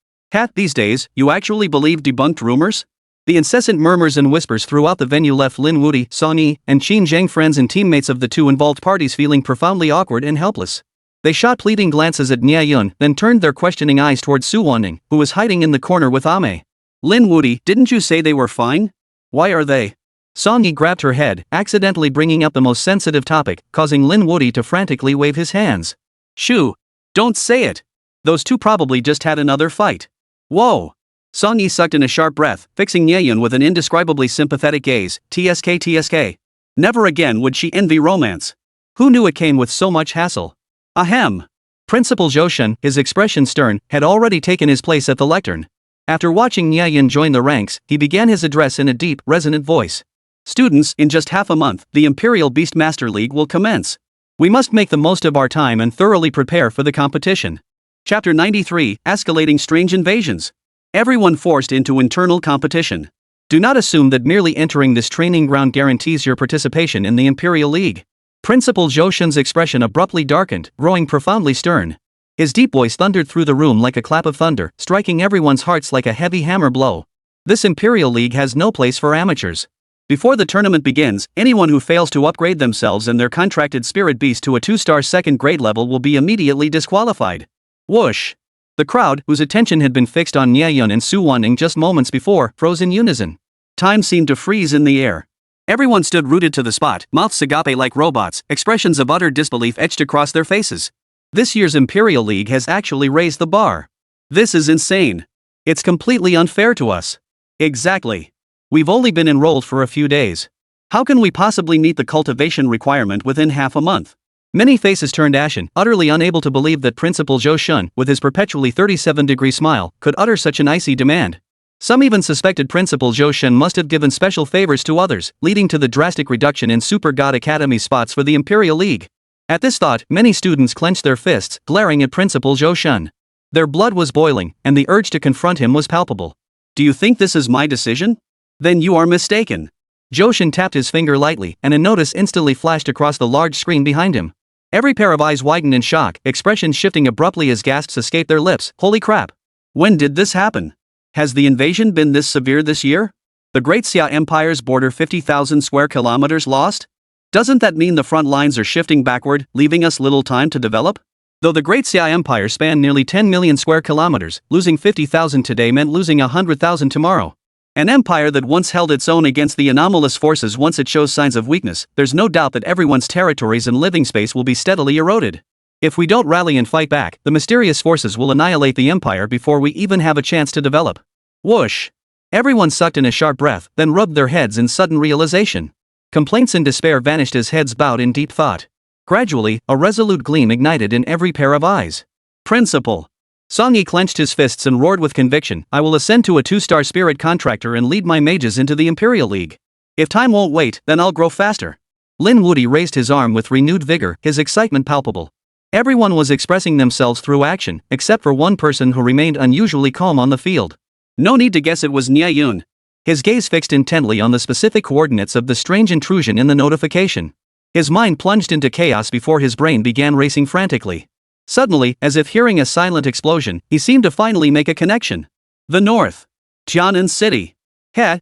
These days, you actually believe debunked rumors? The incessant murmurs and whispers throughout the venue left Lin Wudi, Song Yi, and Qin Zhang, friends and teammates of the two involved parties, feeling profoundly awkward and helpless. They shot pleading glances at Nie Yun, then turned their questioning eyes towards Su Wanning, who was hiding in the corner with Ame. Lin Wudi, didn't you say they were fine? Why are they? Song Yi grabbed her head, accidentally bringing up the most sensitive topic, causing Lin Wudi to frantically wave his hands. Shoo! Don't say it! Those two probably just had another fight. Whoa! Song Yi sucked in a sharp breath, fixing Nie Yun with an indescribably sympathetic gaze. TSK. Never again would she envy romance. Who knew it came with so much hassle? Ahem! Principal Zhou Shun, his expression stern, had already taken his place at the lectern. After watching Nie Yun join the ranks, he began his address in a deep, resonant voice. Students, in just half a month, the Imperial Beastmaster League will commence. We must make the most of our time and thoroughly prepare for the competition. Chapter 93, Escalating Strange Invasions. Everyone forced into internal competition. Do not assume that merely entering this training ground guarantees your participation in the Imperial League. Principal Zhou Shun's expression abruptly darkened, growing profoundly stern. His deep voice thundered through the room like a clap of thunder, striking everyone's hearts like a heavy hammer blow. This Imperial League has no place for amateurs. Before the tournament begins, anyone who fails to upgrade themselves and their contracted spirit beast to a 2-star second grade level will be immediately disqualified. Whoosh! The crowd, whose attention had been fixed on Nie Yun and Su Wanning just moments before, froze in unison. Time seemed to freeze in the air. Everyone stood rooted to the spot, mouths agape like robots, expressions of utter disbelief etched across their faces. This year's Imperial League has actually raised the bar. This is insane. It's completely unfair to us. Exactly. We've only been enrolled for a few days. How can we possibly meet the cultivation requirement within half a month? Many faces turned ashen, utterly unable to believe that Principal Zhou Shun, with his perpetually 37-degree smile, could utter such an icy demand. Some even suspected Principal Zhou Shun must have given special favors to others, leading to the drastic reduction in Super God Academy spots for the Imperial League. At this thought, many students clenched their fists, glaring at Principal Zhou Shun. Their blood was boiling, and the urge to confront him was palpable. Do you think this is my decision? Then you are mistaken. Zhou Shun tapped his finger lightly, and a notice instantly flashed across the large screen behind him. Every pair of eyes widened in shock, expressions shifting abruptly as gasps escaped their lips. Holy crap! When did this happen? Has the invasion been this severe this year? The Great Xia Empire's border 50,000 square kilometers lost? Doesn't that mean the front lines are shifting backward, leaving us little time to develop? Though the Great Xia Empire spanned nearly 10 million square kilometers, losing 50,000 today meant losing 100,000 tomorrow. An empire that once held its own against the anomalous forces once it shows signs of weakness, there's no doubt that everyone's territories and living space will be steadily eroded. If we don't rally and fight back, the mysterious forces will annihilate the empire before we even have a chance to develop. Whoosh! Everyone sucked in a sharp breath, then rubbed their heads in sudden realization. Complaints and despair vanished as heads bowed in deep thought. Gradually, a resolute gleam ignited in every pair of eyes. Principal! Song Yi clenched his fists and roared with conviction, I will ascend to a 2-star spirit contractor and lead my mages into the Imperial League. If time won't wait, then I'll grow faster. Lin Wudi raised his arm with renewed vigor, his excitement palpable. Everyone was expressing themselves through action, except for one person who remained unusually calm on the field. No need to guess it was Nie Yun. His gaze fixed intently on the specific coordinates of the strange intrusion in the notification. His mind plunged into chaos before his brain began racing frantically. Suddenly, as if hearing a silent explosion, he seemed to finally make a connection. The North. Jianan City.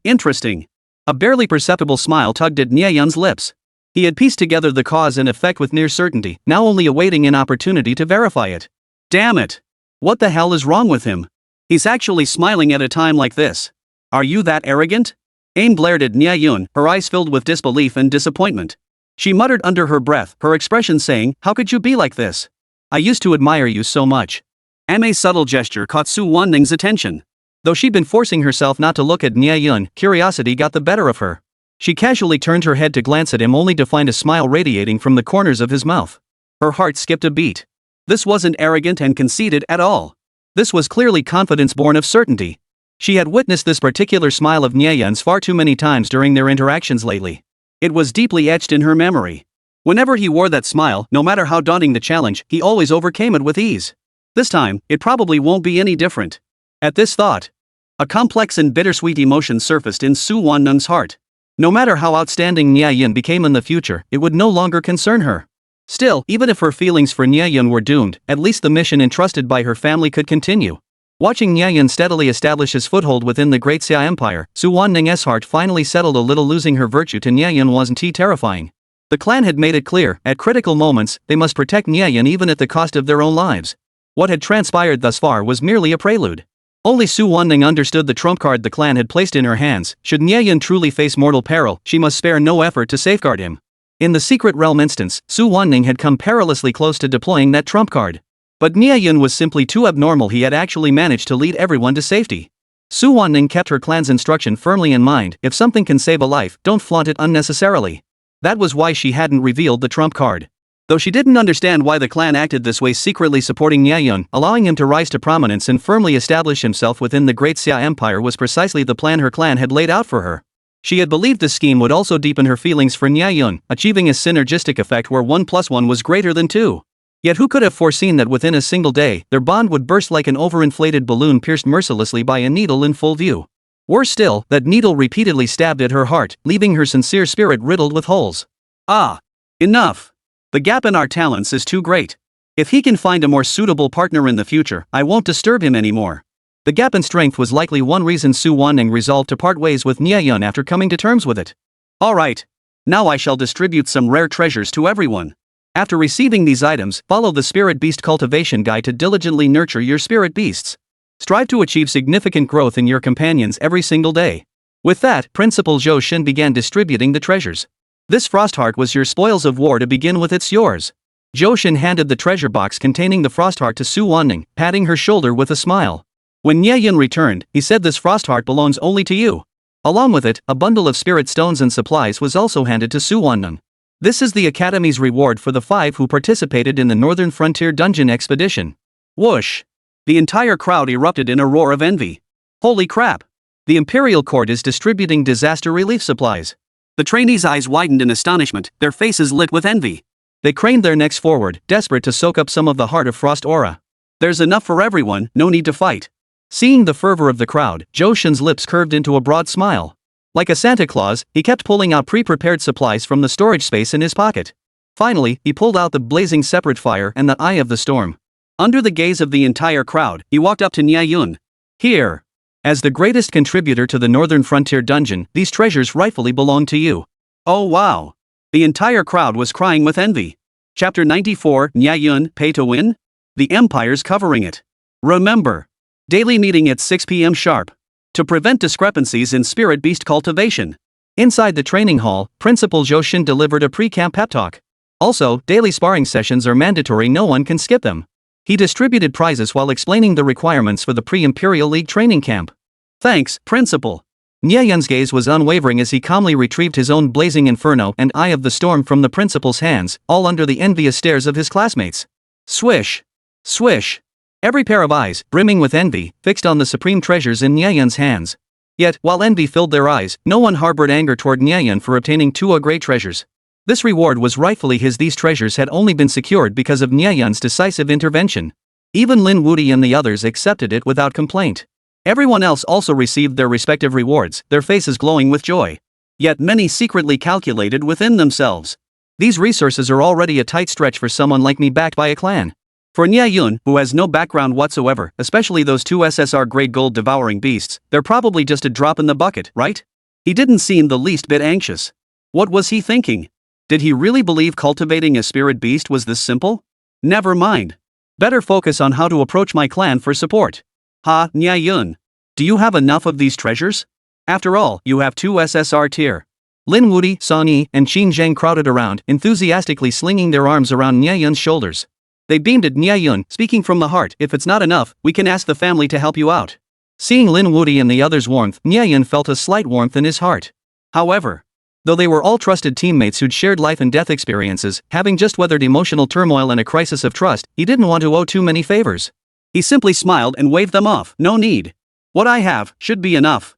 Interesting. A barely perceptible smile tugged at Nie Yun's lips. He had pieced together the cause and effect with near certainty, now only awaiting an opportunity to verify it. Damn it! What the hell is wrong with him? He's actually smiling at a time like this. Are you that arrogant? Aim glared at Nie Yun, her eyes filled with disbelief and disappointment. She muttered under her breath, her expression saying, how could you be like this? I used to admire you so much. Ame's subtle gesture caught Su Wanning's attention. Though she'd been forcing herself not to look at Nie Yun, curiosity got the better of her. She casually turned her head to glance at him only to find a smile radiating from the corners of his mouth. Her heart skipped a beat. This wasn't arrogant and conceited at all. This was clearly confidence born of certainty. She had witnessed this particular smile of Nie Yun's far too many times during their interactions lately. It was deeply etched in her memory. Whenever he wore that smile, no matter how daunting the challenge, he always overcame it with ease. This time, it probably won't be any different. At this thought, a complex and bittersweet emotion surfaced in Su Wanning's heart. No matter how outstanding Nie Yun became in the future, it would no longer concern her. Still, even if her feelings for Nie Yun were doomed, at least the mission entrusted by her family could continue. Watching Nie Yun steadily establish his foothold within the Great Xia Empire, Su Wanning's heart finally settled a little. Losing her virtue to Nie Yun wasn't terrifying. The clan had made it clear, at critical moments, they must protect Nie Yun even at the cost of their own lives. What had transpired thus far was merely a prelude. Only Su Wanning understood the trump card the clan had placed in her hands. Should Nie Yun truly face mortal peril, she must spare no effort to safeguard him. In the secret realm instance, Su Wanning had come perilously close to deploying that trump card. But Nie Yun was simply too abnormal. He had actually managed to lead everyone to safety. Su Wanning kept her clan's instruction firmly in mind: if something can save a life, don't flaunt it unnecessarily. That was why she hadn't revealed the trump card. Though she didn't understand why the clan acted this way, secretly supporting Nie Yun, allowing him to rise to prominence and firmly establish himself within the Great Xia Empire was precisely the plan her clan had laid out for her. She had believed this scheme would also deepen her feelings for Nie Yun, achieving a synergistic effect where 1 + 1 was greater than 2. Yet who could have foreseen that within a single day, their bond would burst like an overinflated balloon pierced mercilessly by a needle in full view. Worse still, that needle repeatedly stabbed at her heart, leaving her sincere spirit riddled with holes. Ah! Enough! The gap in our talents is too great. If he can find a more suitable partner in the future, I won't disturb him anymore. The gap in strength was likely one reason Su Wanning resolved to part ways with Nie Yun after coming to terms with it. Alright. Now I shall distribute some rare treasures to everyone. After receiving these items, follow the Spirit Beast Cultivation Guide to diligently nurture your spirit beasts. Strive to achieve significant growth in your companions every single day. With that, Principal Zhou Shin began distributing the treasures. This Frostheart was your spoils of war. To begin with, it's yours. Zhou Shin handed the treasure box containing the Frostheart to Su Wanning, patting her shoulder with a smile. When Nie Yun returned, he said, this Frostheart belongs only to you. Along with it, a bundle of spirit stones and supplies was also handed to Su Wanning. This is the Academy's reward for the 5 who participated in the Northern Frontier Dungeon Expedition. Whoosh! The entire crowd erupted in a roar of envy. Holy crap! The Imperial Court is distributing disaster relief supplies. The trainees' eyes widened in astonishment, their faces lit with envy. They craned their necks forward, desperate to soak up some of the Heart of Frost aura. There's enough for everyone, no need to fight. Seeing the fervor of the crowd, Zhou Shin's lips curved into a broad smile. Like a Santa Claus, he kept pulling out pre-prepared supplies from the storage space in his pocket. Finally, he pulled out the blazing separate fire and the Eye of the Storm. Under the gaze of the entire crowd, he walked up to Nie Yun. Here. As the greatest contributor to the Northern Frontier Dungeon, these treasures rightfully belong to you. Oh wow. The entire crowd was crying with envy. Chapter 94, Nie Yun, Pay to Win? The Empire's covering it. Remember. Daily meeting at 6 p.m. sharp. To prevent discrepancies in spirit beast cultivation. Inside the training hall, Principal Zhou Shin delivered a pre-camp pep talk. Also, daily sparring sessions are mandatory, no one can skip them. He distributed prizes while explaining the requirements for the pre-Imperial League training camp. Thanks, Principal. Nie Yun's gaze was unwavering as he calmly retrieved his own blazing inferno and Eye of the Storm from the principal's hands, all under the envious stares of his classmates. Swish! Swish! Every pair of eyes, brimming with envy, fixed on the supreme treasures in Nie Yun's hands. Yet, while envy filled their eyes, no one harbored anger toward Nie Yun for obtaining 2 great treasures. This reward was rightfully his. These treasures had only been secured because of Nie Yun's decisive intervention. Even Lin Wuti and the others accepted it without complaint. Everyone else also received their respective rewards, their faces glowing with joy. Yet many secretly calculated within themselves. These resources are already a tight stretch for someone like me backed by a clan. For Nie Yun, who has no background whatsoever, especially those 2 SSR-grade gold devouring beasts, they're probably just a drop in the bucket, right? He didn't seem the least bit anxious. What was he thinking? Did he really believe cultivating a spirit beast was this simple? Never mind. Better focus on how to approach my clan for support. Ha, Nie Yun. Do you have enough of these treasures? After all, you have 2 SSR tier. Lin Wuti, Song Yi, and Qin Zheng crowded around, enthusiastically slinging their arms around Nie Yun's shoulders. They beamed at Nie Yun, speaking from the heart. If it's not enough, we can ask the family to help you out. Seeing Lin Wudi and the others' warmth, Nie Yun felt a slight warmth in his heart. However, though they were all trusted teammates who'd shared life and death experiences, having just weathered emotional turmoil and a crisis of trust, he didn't want to owe too many favors. He simply smiled and waved them off. No need. What I have should be enough.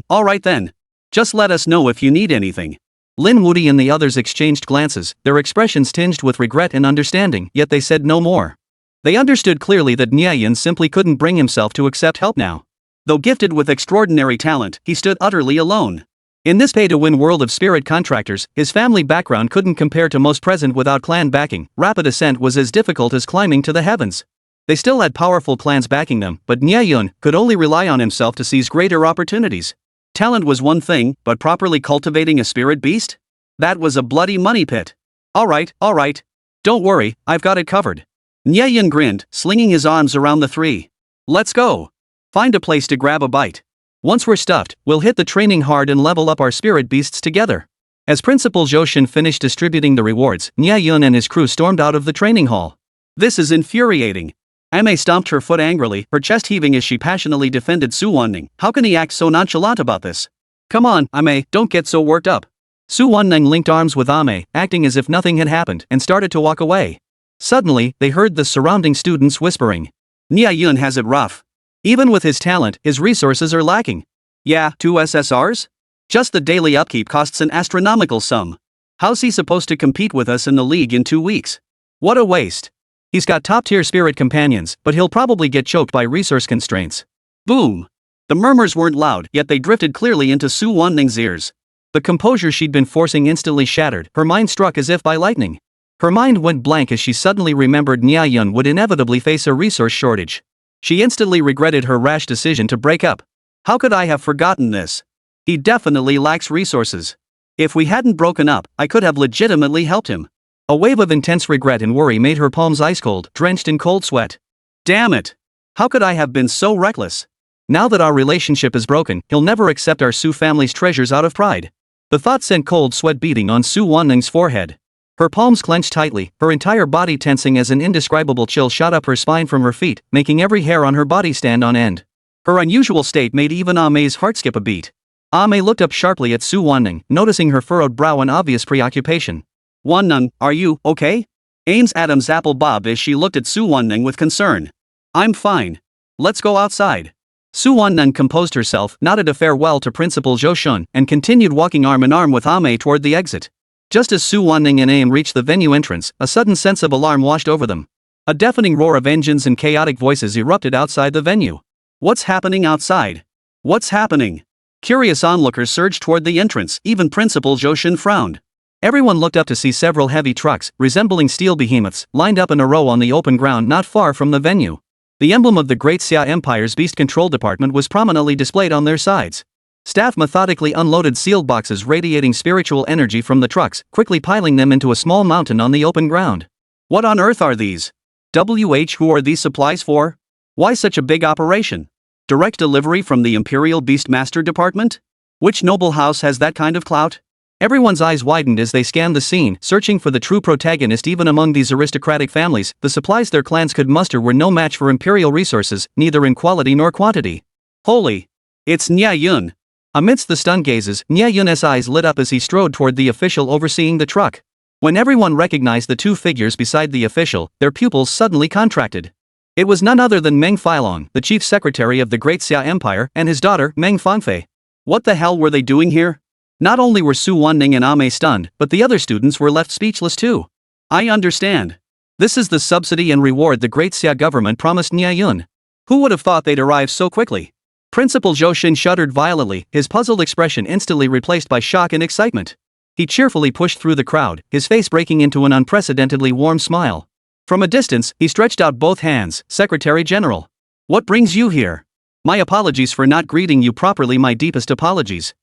Alright then. Just let us know if you need anything. Lin Wudi and the others exchanged glances, their expressions tinged with regret and understanding, yet they said no more. They understood clearly that Nie Yun simply couldn't bring himself to accept help now. Though gifted with extraordinary talent, he stood utterly alone. In this pay-to-win world of spirit contractors, his family background couldn't compare to most present without clan backing. Rapid ascent was as difficult as climbing to the heavens. They still had powerful clans backing them, but Nie Yun could only rely on himself to seize greater opportunities. Talent was one thing, but properly cultivating a spirit beast? That was a bloody money pit. Alright. Don't worry, I've got it covered. Nie Yun grinned, slinging his arms around the three. Let's go. Find a place to grab a bite. Once we're stuffed, we'll hit the training hard and level up our spirit beasts together. As Principal Zhou Shen finished distributing the rewards, Nie Yun and his crew stormed out of the training hall. This is infuriating. Ame stomped her foot angrily, her chest heaving as she passionately defended Su Wanning. How can he act so nonchalant about this? Come on, Ame, don't get so worked up. Su Wanning linked arms with Ame, acting as if nothing had happened, and started to walk away. Suddenly, they heard the surrounding students whispering. Nie Yun has it rough. Even with his talent, his resources are lacking. Yeah, 2 SSRs? Just the daily upkeep costs an astronomical sum. How's he supposed to compete with us in the league in 2 weeks? What a waste. He's got top-tier spirit companions, but he'll probably get choked by resource constraints. Boom! The murmurs weren't loud, yet they drifted clearly into Su Wanning's ears. The composure she'd been forcing instantly shattered, her mind struck as if by lightning. Her mind went blank as she suddenly remembered Nie Yun would inevitably face a resource shortage. She instantly regretted her rash decision to break up. How could I have forgotten this? He definitely lacks resources. If we hadn't broken up, I could have legitimately helped him. A wave of intense regret and worry made her palms ice-cold, drenched in cold sweat. Damn it! How could I have been so reckless? Now that our relationship is broken, he'll never accept our Su family's treasures out of pride. The thought sent cold sweat beating on Su Wanning's forehead. Her palms clenched tightly, her entire body tensing as an indescribable chill shot up her spine from her feet, making every hair on her body stand on end. Her unusual state made even Ame's heart skip a beat. Ame looked up sharply at Su Wanning, noticing her furrowed brow and obvious preoccupation. Wanning, are you okay? Ames Adam's apple bobbed as she looked at Su Wanning with concern. I'm fine. Let's go outside. Su Wanning composed herself, nodded a farewell to Principal Zhou Shen, and continued walking arm in arm with Ame toward the exit. Just as Su Wanning and Aim reached the venue entrance, a sudden sense of alarm washed over them. A deafening roar of engines and chaotic voices erupted outside the venue. What's happening outside? What's happening? Curious onlookers surged toward the entrance, even Principal Zhou Shen frowned. Everyone looked up to see several heavy trucks, resembling steel behemoths, lined up in a row on the open ground not far from the venue. The emblem of the Great Xia Empire's Beast Control Department was prominently displayed on their sides. Staff methodically unloaded sealed boxes radiating spiritual energy from the trucks, quickly piling them into a small mountain on the open ground. What on earth are these? Who are these supplies for? Why such a big operation? Direct delivery from the Imperial Beastmaster Department? Which noble house has that kind of clout? Everyone's eyes widened as they scanned the scene, searching for the true protagonist. Even among these aristocratic families, the supplies their clans could muster were no match for Imperial resources, neither in quality nor quantity. Holy! It's Nie Yun! Amidst the stunned gazes, Nie Yun's eyes lit up as he strode toward the official overseeing the truck. When everyone recognized the two figures beside the official, their pupils suddenly contracted. It was none other than Meng Filong, the chief secretary of the Great Xia Empire, and his daughter, Meng Fangfei. What the hell were they doing here? Not only were Su Wanning and Ame stunned, but the other students were left speechless too. I understand. This is the subsidy and reward the Great Xia government promised Nie Yun. Who would have thought they'd arrive so quickly? Principal Zhou Shen shuddered violently, his puzzled expression instantly replaced by shock and excitement. He cheerfully pushed through the crowd, his face breaking into an unprecedentedly warm smile. From a distance, he stretched out both hands. Secretary General. What brings you here? My apologies for not greeting you properly. My deepest apologies.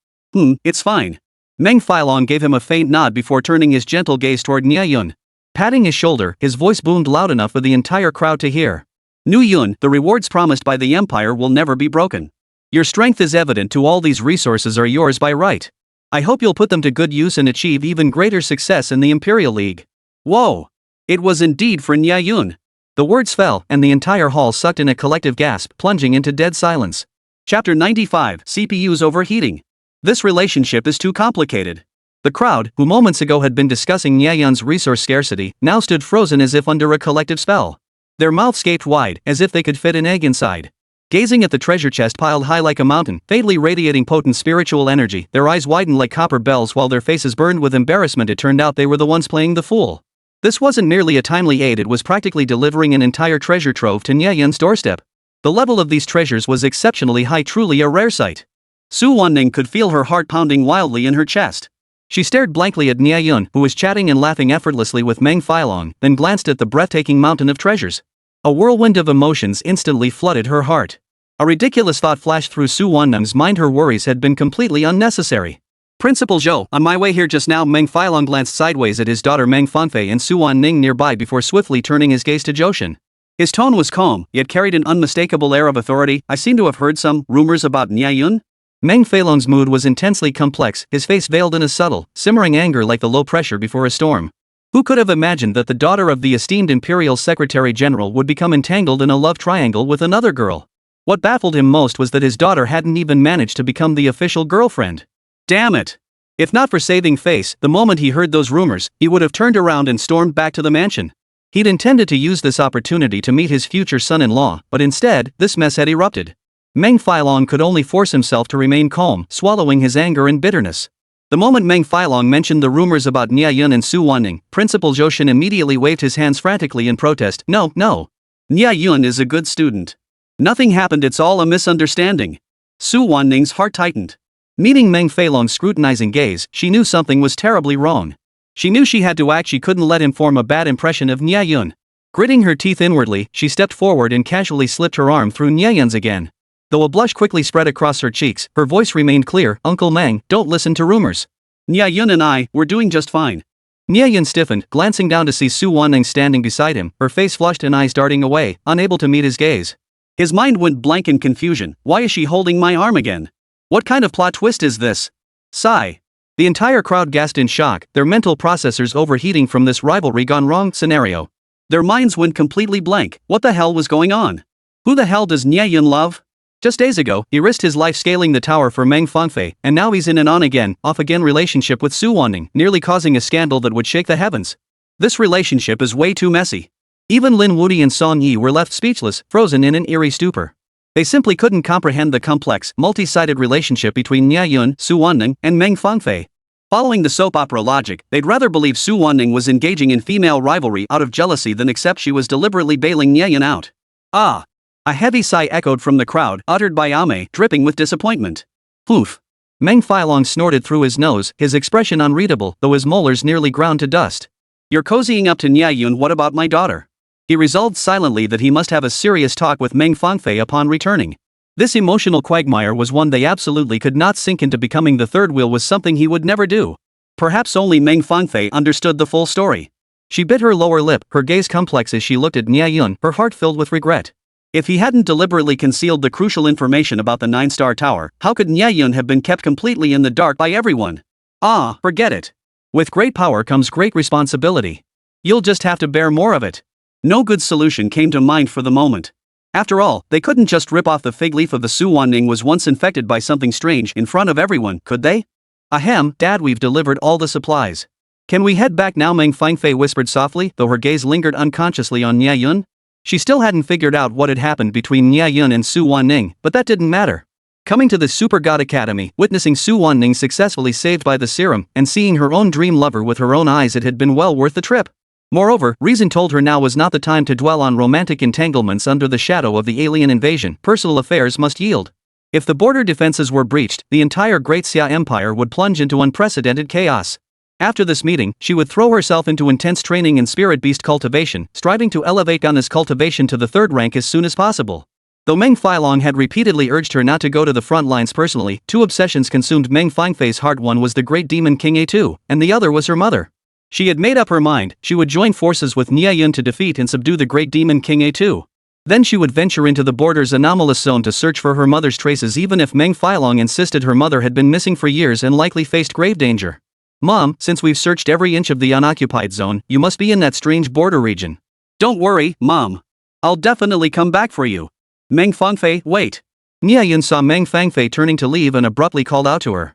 It's fine. Meng Filong gave him a faint nod before turning his gentle gaze toward Nie Yun. Patting his shoulder, his voice boomed loud enough for the entire crowd to hear. Nie Yun, the rewards promised by the Empire will never be broken. Your strength is evident to all. These resources are yours by right. I hope you'll put them to good use and achieve even greater success in the Imperial League. Whoa! It was indeed for Nie Yun. The words fell, and the entire hall sucked in a collective gasp, plunging into dead silence. Chapter 95, CPU's overheating. This relationship is too complicated. The crowd, who moments ago had been discussing Nie Yun's resource scarcity, now stood frozen as if under a collective spell. Their mouths gaped wide, as if they could fit an egg inside. Gazing at the treasure chest piled high like a mountain, fatally radiating potent spiritual energy, their eyes widened like copper bells while their faces burned with embarrassment. It turned out they were the ones playing the fool. This wasn't merely a timely aid, it was practically delivering an entire treasure trove to Nie Yun's doorstep. The level of these treasures was exceptionally high, truly a rare sight. Su Wanning could feel her heart pounding wildly in her chest. She stared blankly at Nie Yun, who was chatting and laughing effortlessly with Meng Failong, then glanced at the breathtaking mountain of treasures. A whirlwind of emotions instantly flooded her heart. A ridiculous thought flashed through Su Wanning's mind: her worries had been completely unnecessary. Principal Zhou, on my way here just now. Meng Failong glanced sideways at his daughter Meng Fanfei and Su Wanning nearby before swiftly turning his gaze to Zhoushan. His tone was calm, yet carried an unmistakable air of authority. I seem to have heard some rumors about Nie Yun. Meng Failong's mood was intensely complex, his face veiled in a subtle, simmering anger like the low pressure before a storm. Who could have imagined that the daughter of the esteemed Imperial Secretary General would become entangled in a love triangle with another girl? What baffled him most was that his daughter hadn't even managed to become the official girlfriend. Damn it! If not for saving face, the moment he heard those rumors, he would have turned around and stormed back to the mansion. He'd intended to use this opportunity to meet his future son-in-law, but instead, this mess had erupted. Meng Failong could only force himself to remain calm, swallowing his anger and bitterness. The moment Meng Failong mentioned the rumors about Nie Yun and Su Wanning, Principal Zhoushan immediately waved his hands frantically in protest. No. Nie Yun is a good student. Nothing happened, it's all a misunderstanding. Su Wanning's heart tightened. Meeting Meng Failong's scrutinizing gaze, she knew something was terribly wrong. She knew she had to act. She couldn't let him form a bad impression of Nie Yun. Gritting her teeth inwardly, she stepped forward and casually slipped her arm through Nie Yun's again. Though a blush quickly spread across her cheeks, her voice remained clear. Uncle Meng, don't listen to rumors. Nie Yun and we're doing just fine. Nie Yun stiffened, glancing down to see Su Wanning standing beside him, her face flushed and eyes darting away, unable to meet his gaze. His mind went blank in confusion. Why is she holding my arm again? What kind of plot twist is this? Sigh. The entire crowd gasped in shock, their mental processors overheating from this rivalry gone wrong scenario. Their minds went completely blank. What the hell was going on? Who the hell does Nie Yun love? Just days ago, he risked his life scaling the tower for Meng Fanfei, and now he's in an on-again, off-again relationship with Su Wanning, nearly causing a scandal that would shake the heavens. This relationship is way too messy. Even Lin Wudi and Song Yi were left speechless, frozen in an eerie stupor. They simply couldn't comprehend the complex, multi-sided relationship between Nie Yun, Su Wanning, and Meng Fanfei. Following the soap opera logic, they'd rather believe Su Wanning was engaging in female rivalry out of jealousy than accept she was deliberately bailing Nie Yun out. Ah! A heavy sigh echoed from the crowd, uttered by Ame, dripping with disappointment. Poof! Meng Failong snorted through his nose, his expression unreadable, though his molars nearly ground to dust. You're cozying up to Nie Yun. What about my daughter? He resolved silently that he must have a serious talk with Meng Fanfei upon returning. This emotional quagmire was one they absolutely could not sink into. Becoming the third wheel was something he would never do. Perhaps only Meng Fanfei understood the full story. She bit her lower lip, her gaze complex as she looked at Nie Yun, her heart filled with regret. If he hadn't deliberately concealed the crucial information about the 9-star tower, how could Nie Yun have been kept completely in the dark by everyone? Ah, forget it. With great power comes great responsibility. You'll just have to bear more of it. No good solution came to mind for the moment. After all, they couldn't just rip off the fig leaf of the Su Wanning was once infected by something strange in front of everyone, could they? Ahem, Dad, we've delivered all the supplies. Can we head back now? Meng Fanfei whispered softly, though her gaze lingered unconsciously on Nie Yun. She still hadn't figured out what had happened between Nie Yun and Su Wanning, but that didn't matter. Coming to the Super God Academy, witnessing Su Wanning successfully saved by the serum, and seeing her own dream lover with her own eyes, it had been well worth the trip. Moreover, reason told her now was not the time to dwell on romantic entanglements under the shadow of the alien invasion. Personal affairs must yield. If the border defenses were breached, the entire Great Xia Empire would plunge into unprecedented chaos. After this meeting, she would throw herself into intense training in spirit beast cultivation, striving to elevate Ganna's cultivation to the 3rd rank as soon as possible. Though Meng Failong had repeatedly urged her not to go to the front lines personally, 2 obsessions consumed Meng Fanfei's heart. One was the Great Demon King A2, and the other was her mother. She had made up her mind, she would join forces with Nie Yun to defeat and subdue the Great Demon King A2. Then she would venture into the border's anomalous zone to search for her mother's traces, even if Meng Failong insisted her mother had been missing for years and likely faced grave danger. Mom, since we've searched every inch of the unoccupied zone, you must be in that strange border region. Don't worry, Mom. I'll definitely come back for you. Meng Fangfei, wait. Nie Yun saw Meng Fangfei turning to leave and abruptly called out to her.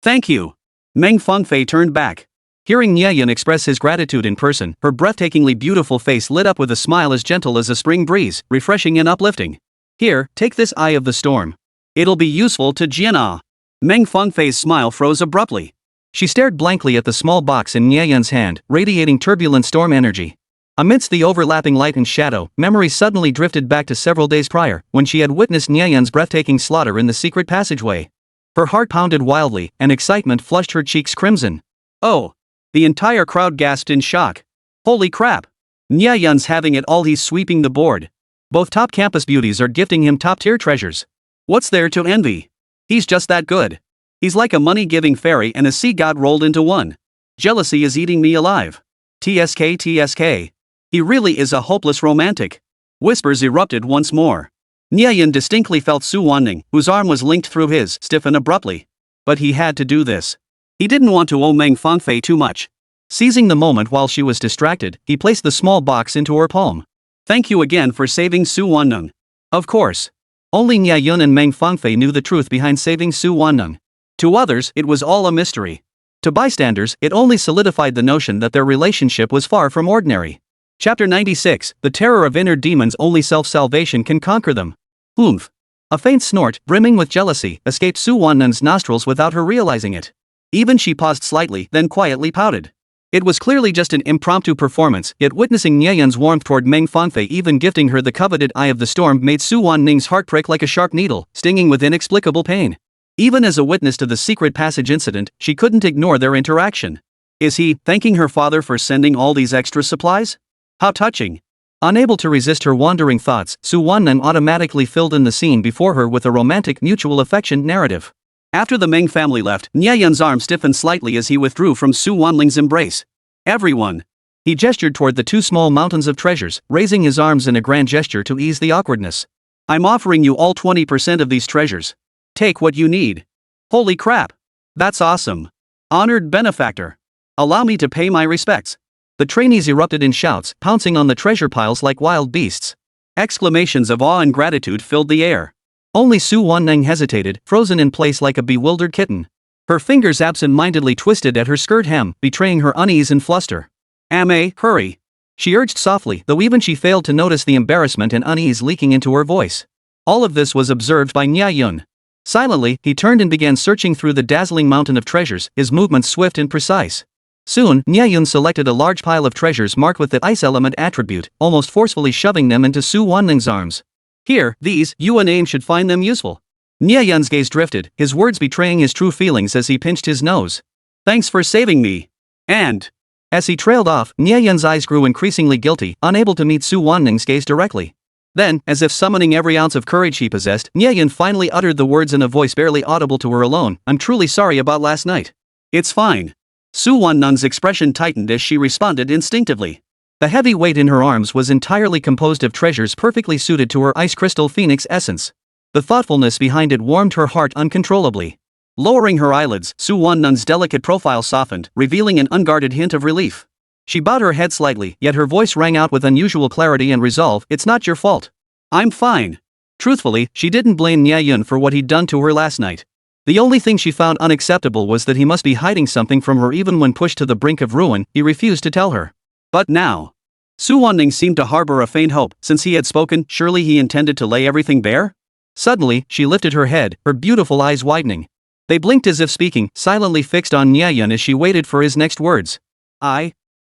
Thank you. Meng Fangfei turned back. Hearing Nie Yun express his gratitude in person, her breathtakingly beautiful face lit up with a smile as gentle as a spring breeze, refreshing and uplifting. Here, take this Eye of the Storm. It'll be useful to Jianna. Meng Fangfei's smile froze abruptly. She stared blankly at the small box in Nie Yun's hand, radiating turbulent storm energy. Amidst the overlapping light and shadow, memory suddenly drifted back to several days prior, when she had witnessed Nie Yun's breathtaking slaughter in the secret passageway. Her heart pounded wildly, and excitement flushed her cheeks crimson. Oh! The entire crowd gasped in shock. Holy crap! Nie Yun's having it all, he's sweeping the board. Both top campus beauties are gifting him top-tier treasures. What's there to envy? He's just that good. He's like a money-giving fairy and a sea god rolled into one. Jealousy is eating me alive. TSK TSK. He really is a hopeless romantic. Whispers erupted once more. Nie Yun distinctly felt Su Wanning, whose arm was linked through his, stiffen abruptly. But he had to do this. He didn't want to owe Meng Fangfei too much. Seizing the moment while she was distracted, he placed the small box into her palm. Thank you again for saving Su Wanning. Of course. Only Nie Yun and Meng Fangfei knew the truth behind saving Su Wanning. To others, it was all a mystery. To bystanders, it only solidified the notion that their relationship was far from ordinary. Chapter 96, The Terror of Inner Demons. Only self-salvation can conquer them. Oomph. A faint snort, brimming with jealousy, escaped Su Wannen's nostrils without her realizing it. Even she paused slightly, then quietly pouted. It was clearly just an impromptu performance, yet witnessing Nie Yun's warmth toward Meng Fangfei, even gifting her the coveted Eye of the Storm, made Su Wanning's heart prick like a sharp needle, stinging with inexplicable pain. Even as a witness to the secret passage incident, she couldn't ignore their interaction. Is he thanking her father for sending all these extra supplies? How touching. Unable to resist her wandering thoughts, Su Wanning automatically filled in the scene before her with a romantic mutual affection narrative. After the Meng family left, Nie Yun's arm stiffened slightly as he withdrew from Su Wanning's embrace. Everyone. He gestured toward the two small mountains of treasures, raising his arms in a grand gesture to ease the awkwardness. I'm offering you all 20% of these treasures. Take what you need. Holy crap. That's awesome. Honored benefactor. Allow me to pay my respects. The trainees erupted in shouts, pouncing on the treasure piles like wild beasts. Exclamations of awe and gratitude filled the air. Only Su Wanning hesitated, frozen in place like a bewildered kitten. Her fingers absent-mindedly twisted at her skirt hem, betraying her unease and fluster. Ame, hurry. She urged softly, though even she failed to notice the embarrassment and unease leaking into her voice. All of this was observed by Nie Yun. Silently, he turned and began searching through the dazzling mountain of treasures, his movements swift and precise. Soon, Nie Yun selected a large pile of treasures marked with the ice element attribute, almost forcefully shoving them into Su Wanning's arms. Here, these, you and Aim should find them useful. Nie Yun's gaze drifted, his words betraying his true feelings as he pinched his nose. Thanks for saving me. And. As he trailed off, Nie Yun's eyes grew increasingly guilty, unable to meet Su Wanning's gaze directly. Then, as if summoning every ounce of courage he possessed, Nie Yun finally uttered the words in a voice barely audible to her alone. I'm truly sorry about last night. It's fine. Su Wanning's expression tightened as she responded instinctively. The heavy weight in her arms was entirely composed of treasures perfectly suited to her ice crystal phoenix essence. The thoughtfulness behind it warmed her heart uncontrollably. Lowering her eyelids, Su Wanning's delicate profile softened, revealing an unguarded hint of relief. She bowed her head slightly, yet her voice rang out with unusual clarity and resolve. It's not your fault. I'm fine. Truthfully, she didn't blame Nie Yun for what he'd done to her last night. The only thing she found unacceptable was that he must be hiding something from her. Even when pushed to the brink of ruin, he refused to tell her. But now. Su Wanning seemed to harbor a faint hope. Since he had spoken, surely he intended to lay everything bare? Suddenly, she lifted her head, her beautiful eyes widening. They blinked as if speaking, silently fixed on Nie Yun as she waited for his next words.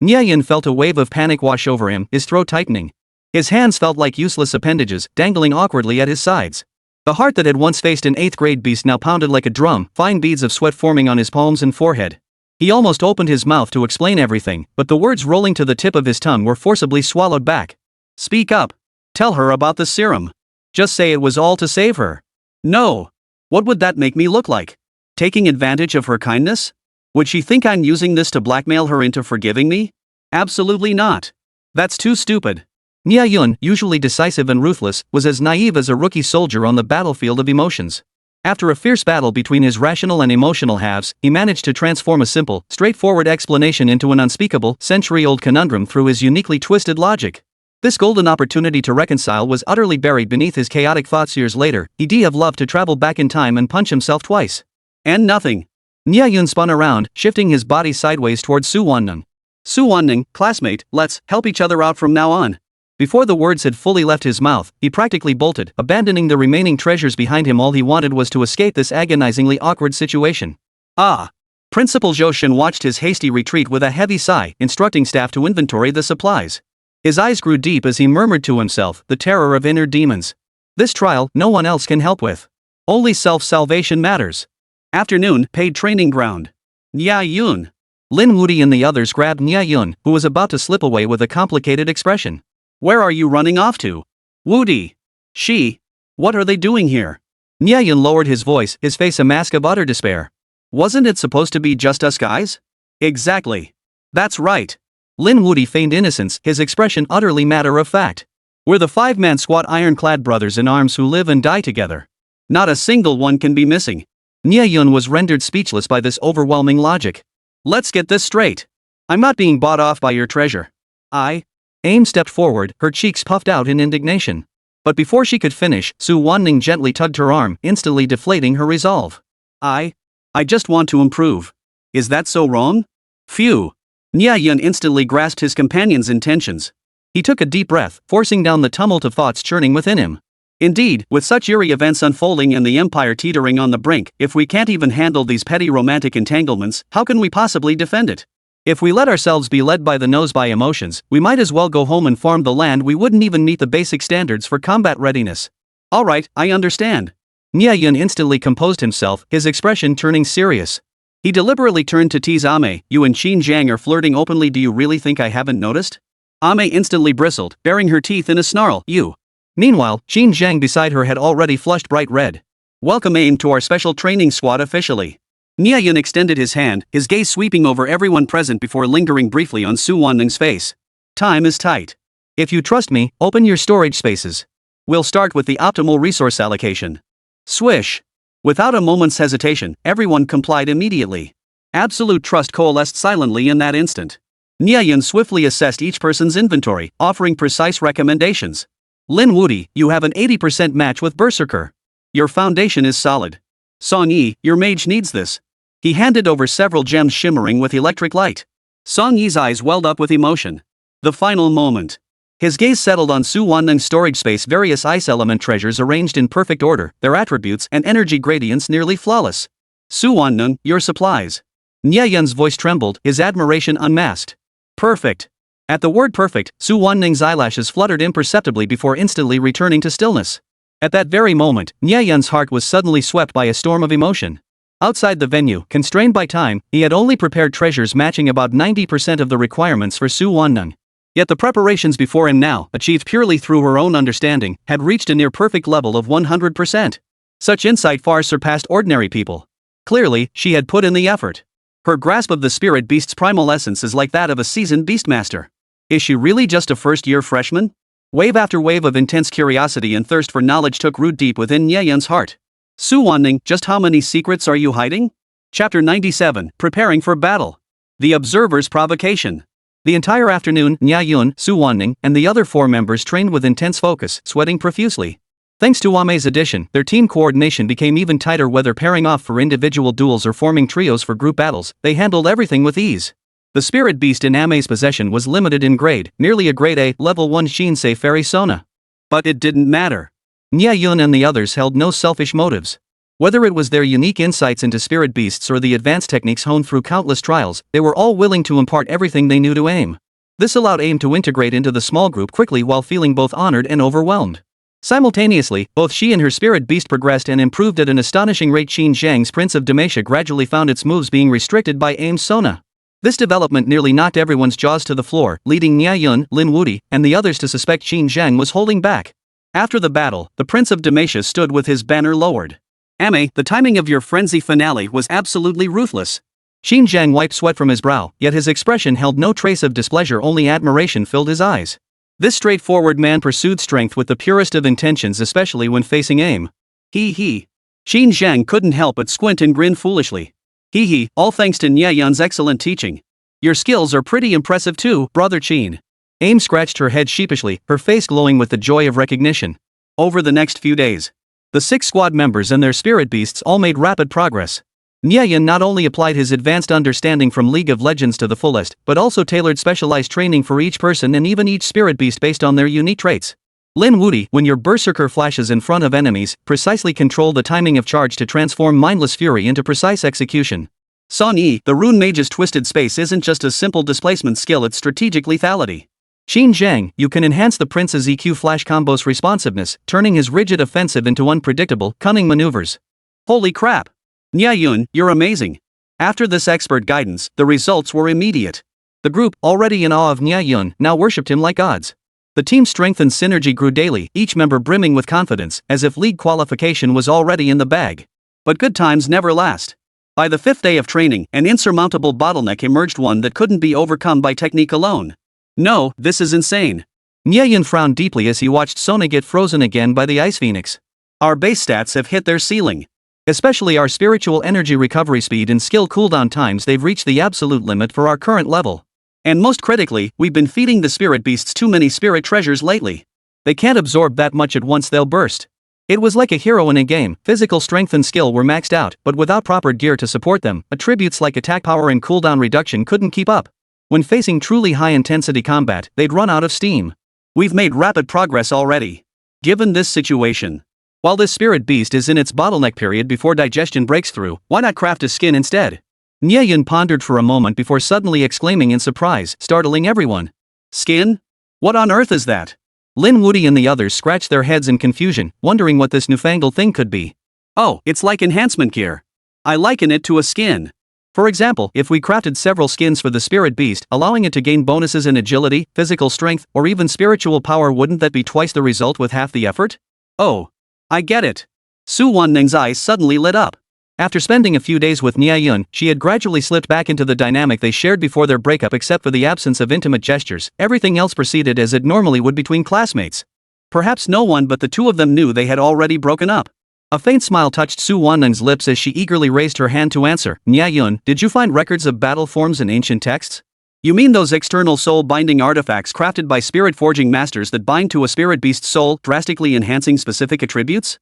Nie Yun felt a wave of panic wash over him, his throat tightening. His hands felt like useless appendages, dangling awkwardly at his sides. The heart that had once faced an 8th-grade beast now pounded like a drum, fine beads of sweat forming on his palms and forehead. He almost opened his mouth to explain everything, but the words rolling to the tip of his tongue were forcibly swallowed back. Speak up. Tell her about the serum. Just say it was all to save her. No. What would that make me look like? Taking advantage of her kindness? Would she think I'm using this to blackmail her into forgiving me? Absolutely not. That's too stupid. Nie Yun, usually decisive and ruthless, was as naive as a rookie soldier on the battlefield of emotions. After a fierce battle between his rational and emotional halves, he managed to transform a simple, straightforward explanation into an unspeakable, century-old conundrum through his uniquely twisted logic. This golden opportunity to reconcile was utterly buried beneath his chaotic thoughts. Years later, he'd have loved to travel back in time and punch himself twice. And nothing. Nie Yun spun around, shifting his body sideways towards Su Wanning. Su Wanning, classmate, let's help each other out from now on. Before the words had fully left his mouth, he practically bolted, abandoning the remaining treasures behind him. All he wanted was to escape this agonizingly awkward situation. Ah! Principal Zhou Shen watched his hasty retreat with a heavy sigh, instructing staff to inventory the supplies. His eyes grew deep as he murmured to himself, the terror of inner demons. This trial, no one else can help with. Only self-salvation matters. Afternoon, paid training ground. Nie Yun. Lin Wudi and the others grabbed Nie Yun, who was about to slip away with a complicated expression. Where are you running off to? Wudi. What are they doing here? Nie Yun lowered his voice, his face a mask of utter despair. Wasn't it supposed to be just us guys? Exactly. That's right. Lin Wudi feigned innocence, his expression utterly matter-of-fact. We're the five-man squad ironclad brothers in arms who live and die together. Not a single one can be missing. Nie Yun was rendered speechless by this overwhelming logic. Let's get this straight. I'm not being bought off by your treasure. Aim stepped forward, her cheeks puffed out in indignation. But before she could finish, Su Wanning gently tugged her arm, instantly deflating her resolve. I just want to improve. Is that so wrong? Phew. Nie Yun instantly grasped his companion's intentions. He took a deep breath, forcing down the tumult of thoughts churning within him. Indeed, with such eerie events unfolding and the empire teetering on the brink, if we can't even handle these petty romantic entanglements, how can we possibly defend it? If we let ourselves be led by the nose by emotions, we might as well go home and farm the land. We wouldn't even meet the basic standards for combat readiness. Alright, I understand. Nie Yun instantly composed himself, his expression turning serious. He deliberately turned to tease Ame. You and Qin Zhang are flirting openly. Do you really think I haven't noticed? Ame instantly bristled, baring her teeth in a snarl. You. Meanwhile, Qin Zhang beside her had already flushed bright red. Welcome Aim to our special training squad officially. Nie Yun extended his hand, his gaze sweeping over everyone present before lingering briefly on Su Wanning's face. Time is tight. If you trust me, open your storage spaces. We'll start with the optimal resource allocation. Swish. Without a moment's hesitation, everyone complied immediately. Absolute trust coalesced silently in that instant. Nie Yun swiftly assessed each person's inventory, offering precise recommendations. Lin Wudi, you have an 80% match with Berserker. Your foundation is solid. Song Yi, your mage needs this. He handed over several gems shimmering with electric light. Song Yi's eyes welled up with emotion. The final moment. His gaze settled on Su Wanning's storage space, various ice element treasures arranged in perfect order, their attributes and energy gradients nearly flawless. Su Wanning, your supplies. Nie Yun's voice trembled, his admiration unmasked. Perfect. At the word perfect, Su Wanning's eyelashes fluttered imperceptibly before instantly returning to stillness. At that very moment, Nie Yun's heart was suddenly swept by a storm of emotion. Outside the venue, constrained by time, he had only prepared treasures matching about 90% of the requirements for Su Wanning. Yet the preparations before him now, achieved purely through her own understanding, had reached a near-perfect level of 100%. Such insight far surpassed ordinary people. Clearly, she had put in the effort. Her grasp of the spirit beast's primal essence is like that of a seasoned beastmaster. Is she really just a first-year freshman? Wave after wave of intense curiosity and thirst for knowledge took root deep within Nie Yun's heart. Su Wanning, just how many secrets are you hiding? Chapter 97, Preparing for Battle. The Observer's Provocation. The entire afternoon, Nie Yun, Su Wanning, and the other four members trained with intense focus, sweating profusely. Thanks to Ame's addition, their team coordination became even tighter. Whether pairing off for individual duels or forming trios for group battles, they handled everything with ease. The spirit beast in Ame's possession was limited in grade, nearly a grade A, level 1 Shinsei Fairy Sona. But it didn't matter. Nie Yun and the others held no selfish motives. Whether it was their unique insights into spirit beasts or the advanced techniques honed through countless trials, they were all willing to impart everything they knew to Aim. This allowed Aim to integrate into the small group quickly while feeling both honored and overwhelmed. Simultaneously, both she and her spirit beast progressed and improved at an astonishing rate. Qin Zhang's Prince of Demacia gradually found its moves being restricted by Aim's Sona. This development nearly knocked everyone's jaws to the floor, leading Nie Yun, Lin Wudi, and the others to suspect Qin Zhang was holding back. After the battle, the Prince of Demacia stood with his banner lowered. Ame, the timing of your frenzy finale was absolutely ruthless. Qin Zhang wiped sweat from his brow, yet his expression held no trace of displeasure, only admiration filled his eyes. This straightforward man pursued strength with the purest of intentions, especially when facing Aim. He. Qin Zhang couldn't help but squint and grin foolishly. Hee hee, all thanks to Nie Yun's excellent teaching. Your skills are pretty impressive too, brother Qin. Aim scratched her head sheepishly, her face glowing with the joy of recognition. Over the next few days, the 6 squad members and their spirit beasts all made rapid progress. Nie Yun not only applied his advanced understanding from League of Legends to the fullest, but also tailored specialized training for each person and even each spirit beast based on their unique traits. Lin Wudi, when your berserker flashes in front of enemies, precisely control the timing of charge to transform mindless fury into precise execution. Song Yi, the rune mage's twisted space isn't just a simple displacement skill, it's strategic lethality. Qin Zhang, you can enhance the prince's EQ flash combo's responsiveness, turning his rigid offensive into unpredictable, cunning maneuvers. Holy crap! Nie Yun, you're amazing. After this expert guidance, the results were immediate. The group, already in awe of Nie Yun, now worshipped him like gods. The team's strength and synergy grew daily, each member brimming with confidence, as if league qualification was already in the bag. But good times never last. By the 5th day of training, an insurmountable bottleneck emerged, one that couldn't be overcome by technique alone. No, this is insane. Nie Yun frowned deeply as he watched Sona get frozen again by the Ice Phoenix. Our base stats have hit their ceiling. Especially our spiritual energy recovery speed and skill cooldown times, they've reached the absolute limit for our current level. And most critically, we've been feeding the spirit beasts too many spirit treasures lately. They can't absorb that much at once, they'll burst. It was like a hero in a game. Physical strength and skill were maxed out, but without proper gear to support them, attributes like attack power and cooldown reduction couldn't keep up. When facing truly high-intensity combat, they'd run out of steam. We've made rapid progress already. Given this situation, while this spirit beast is in its bottleneck period before digestion breaks through, why not craft a skin instead? Nie Yun pondered for a moment before suddenly exclaiming in surprise, startling everyone. Skin? What on earth is that? Lin Wudi and the others scratched their heads in confusion, wondering what this newfangled thing could be. Oh, it's like enhancement gear. I liken it to a skin. For example, if we crafted several skins for the spirit beast, allowing it to gain bonuses in agility, physical strength, or even spiritual power, wouldn't that be twice the result with half the effort? Oh, I get it. Su Wanning's eyes suddenly lit up. After spending a few days with Nie Yun, she had gradually slipped back into the dynamic they shared before their breakup. Except for the absence of intimate gestures, everything else proceeded as it normally would between classmates. Perhaps no one but the two of them knew they had already broken up. A faint smile touched Su Wanning's lips as she eagerly raised her hand to answer. Nie Yun, did you find records of battle forms in ancient texts? You mean those external soul-binding artifacts crafted by spirit-forging masters that bind to a spirit beast's soul, drastically enhancing specific attributes?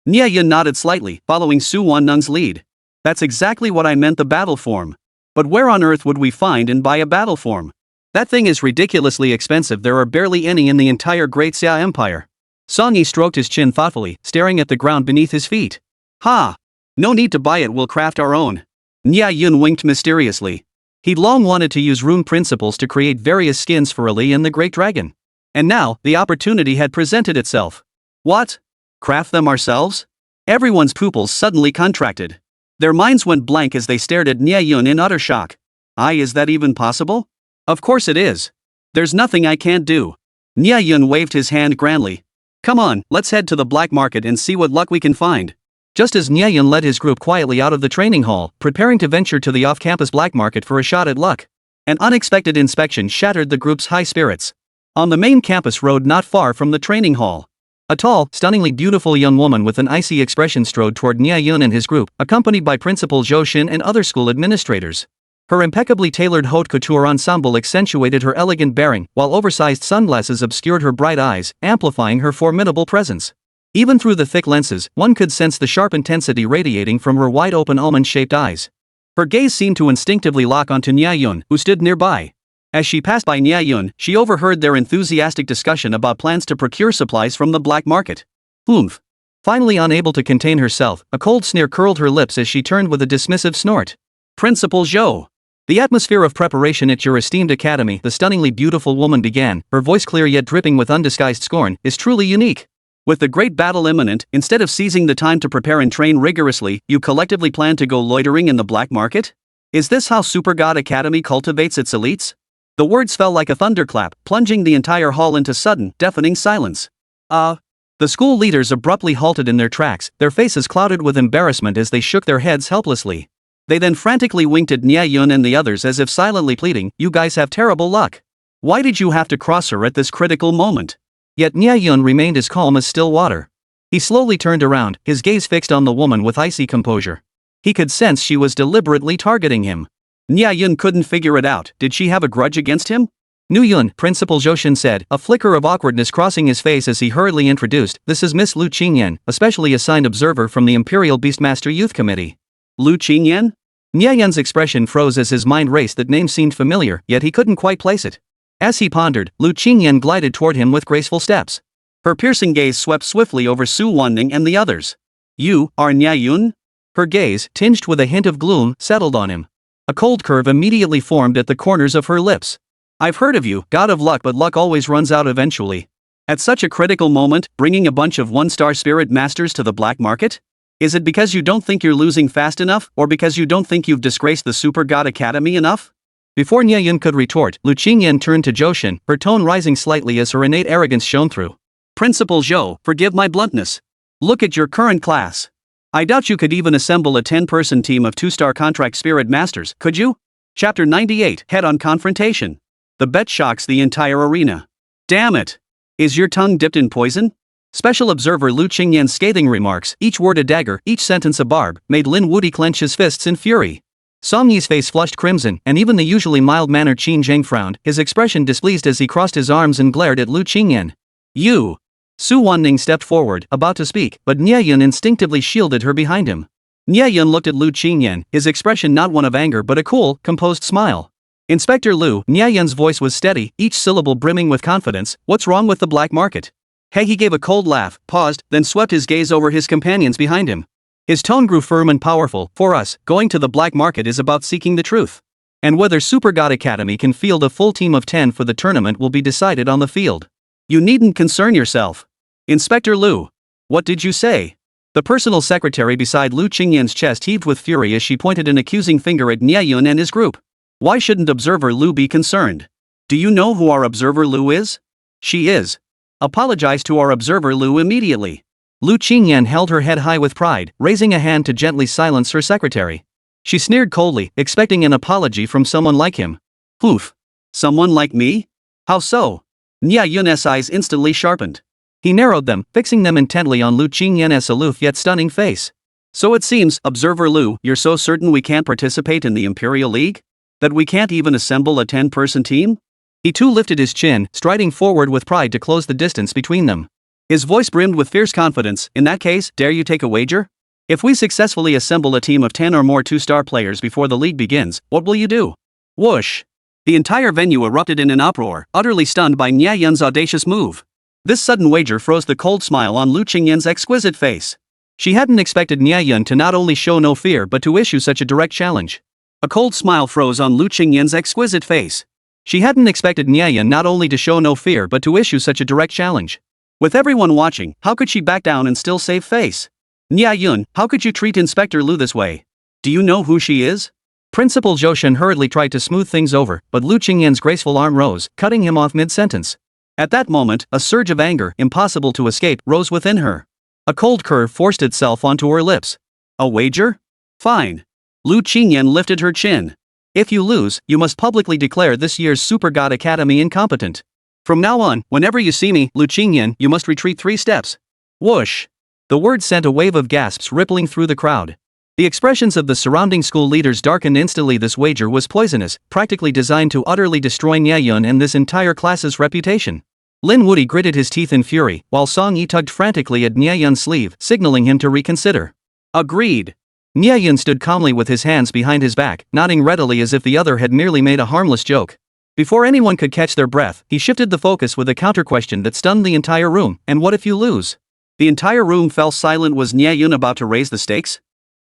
Nie Yun nodded slightly, following Su Wanning's lead. That's exactly what I meant, the battle form. But where on earth would we find and buy a battle form? That thing is ridiculously expensive. There are barely any in the entire Great Xia Empire. Song Yi stroked his chin thoughtfully, staring at the ground beneath his feet. Ha! No need to buy it, we'll craft our own. Nie Yun winked mysteriously. He'd long wanted to use rune principles to create various skins for Ali and the Great Dragon. And now, the opportunity had presented itself. What? Craft them ourselves? Everyone's pupils suddenly contracted. Their minds went blank as they stared at Nie Yun in utter shock. Is that even possible? Of course it is. There's nothing I can't do. Nie Yun waved his hand grandly. Come on, let's head to the black market and see what luck we can find. Just as Nie Yun led his group quietly out of the training hall, preparing to venture to the off-campus black market for a shot at luck, an unexpected inspection shattered the group's high spirits. On the main campus road not far from the training hall, a tall, stunningly beautiful young woman with an icy expression strode toward Nie Yun and his group, accompanied by Principal Zhou Xin and other school administrators. Her impeccably tailored haute couture ensemble accentuated her elegant bearing, while oversized sunglasses obscured her bright eyes, amplifying her formidable presence. Even through the thick lenses, one could sense the sharp intensity radiating from her wide-open almond-shaped eyes. Her gaze seemed to instinctively lock onto Nie Yun, who stood nearby. As she passed by Nie Yun, she overheard their enthusiastic discussion about plans to procure supplies from the black market. Oomph! Finally unable to contain herself, a cold sneer curled her lips as she turned with a dismissive snort. Principal Zhou. The atmosphere of preparation at your esteemed academy, the stunningly beautiful woman began, her voice clear yet dripping with undisguised scorn, is truly unique. With the great battle imminent, instead of seizing the time to prepare and train rigorously, you collectively plan to go loitering in the black market? Is this how Super God Academy cultivates its elites? The words fell like a thunderclap, plunging the entire hall into sudden, deafening silence. The school leaders abruptly halted in their tracks, their faces clouded with embarrassment as they shook their heads helplessly. They then frantically winked at Nie Yun and the others as if silently pleading, "You guys have terrible luck. Why did you have to cross her at this critical moment?" Yet Nie Yun remained as calm as still water. He slowly turned around, his gaze fixed on the woman with icy composure. He could sense she was deliberately targeting him. Nie Yun couldn't figure it out. Did she have a grudge against him? Nie Yun, Principal Joshin said, a flicker of awkwardness crossing his face as he hurriedly introduced, "This is Miss Lu Qingyan, a specially assigned observer from the Imperial Beastmaster Youth Committee." Lu Qingyan? Nie Yun's expression froze as his mind raced. That name seemed familiar, yet he couldn't quite place it. As he pondered, Lu Qingyan glided toward him with graceful steps. Her piercing gaze swept swiftly over Su Wanning and the others. "You are Nie Yun?" Her gaze, tinged with a hint of gloom, settled on him. A cold curve immediately formed at the corners of her lips. "I've heard of you, god of luck, but luck always runs out eventually. At such a critical moment, bringing a bunch of one-star spirit masters to the black market? Is it because you don't think you're losing fast enough, or because you don't think you've disgraced the Super God Academy enough?" Before Nie Yun could retort, Lu Qingyan turned to Joshin, her tone rising slightly as her innate arrogance shone through. "Principal Zhou, forgive my bluntness. Look at your current class. I doubt you could even assemble a 10-person team of 2-star contract spirit masters, could you?" Chapter 98, Head-on Confrontation. The bet shocks the entire arena. "Damn it! Is your tongue dipped in poison?" Special Observer Lu Qingyan's scathing remarks, each word a dagger, each sentence a barb, made Lin Wuti clench his fists in fury. Song Yi's face flushed crimson, and even the usually mild-mannered Qin Zheng frowned, his expression displeased as he crossed his arms and glared at Lu Qingyan. "You!" Su Wanning stepped forward, about to speak, but Nie Yun instinctively shielded her behind him. Nie Yun looked at Lu Qingyan, his expression not one of anger but a cool, composed smile. "Inspector Lu," Nie Yun's voice was steady, each syllable brimming with confidence, "what's wrong with the black market?" He gave a cold laugh, paused, then swept his gaze over his companions behind him. His tone grew firm and powerful. "For us, going to the black market is about seeking the truth. And whether Super God Academy can field a full team of 10 for the tournament will be decided on the field. You needn't concern yourself." "Inspector Lu. What did you say?" The personal secretary beside Lu Qingyan's chest heaved with fury as she pointed an accusing finger at Nie Yun and his group. "Why shouldn't Observer Lu be concerned? Do you know who our Observer Lu is?" "She is. Apologize to our Observer Lu immediately." Lu Qingyan held her head high with pride, raising a hand to gently silence her secretary. She sneered coldly, expecting an apology from someone like him. "Poof. Someone like me? How so?" Nie Yun's eyes instantly sharpened. He narrowed them, fixing them intently on Lu Qingyan's aloof yet stunning face. "So it seems, Observer Lu, you're so certain we can't participate in the Imperial League? That we can't even assemble a 10-person team?" He too lifted his chin, striding forward with pride to close the distance between them. His voice brimmed with fierce confidence. "In that case, dare you take a wager? If we successfully assemble a team of 10 or more 2-star players before the league begins, what will you do?" Whoosh! The entire venue erupted in an uproar, utterly stunned by Nie Yun's audacious move. This sudden wager froze the cold smile on Lu Qingyan's exquisite face. She hadn't expected Nie Yun to not only show no fear but to issue such a direct challenge. A cold smile froze on Lu Qingyan's exquisite face. She hadn't expected Nie Yun not only to show no fear but to issue such a direct challenge. With everyone watching, how could she back down and still save face? "Nie Yun, how could you treat Inspector Lu this way? Do you know who she is?" Principal Joshin hurriedly tried to smooth things over, but Lu Qingyan's graceful arm rose, cutting him off mid-sentence. At that moment, a surge of anger, impossible to escape, rose within her. A cold curve forced itself onto her lips. "A wager? Fine." Lu Qingyan lifted her chin. "If you lose, you must publicly declare this year's Super God Academy incompetent. From now on, whenever you see me, Lu Qingyan, you must retreat 3 steps. Whoosh! The words sent a wave of gasps rippling through the crowd. The expressions of the surrounding school leaders darkened instantly. This wager was poisonous, practically designed to utterly destroy Nie Yun and this entire class's reputation. Lin Wuti gritted his teeth in fury, while Song Yi tugged frantically at Nie Yun's sleeve, signaling him to reconsider. "Agreed." Nie Yun stood calmly with his hands behind his back, nodding readily as if the other had merely made a harmless joke. Before anyone could catch their breath, he shifted the focus with a counter-question that stunned the entire room. "And what if you lose?" The entire room fell silent. Was Nie Yun about to raise the stakes?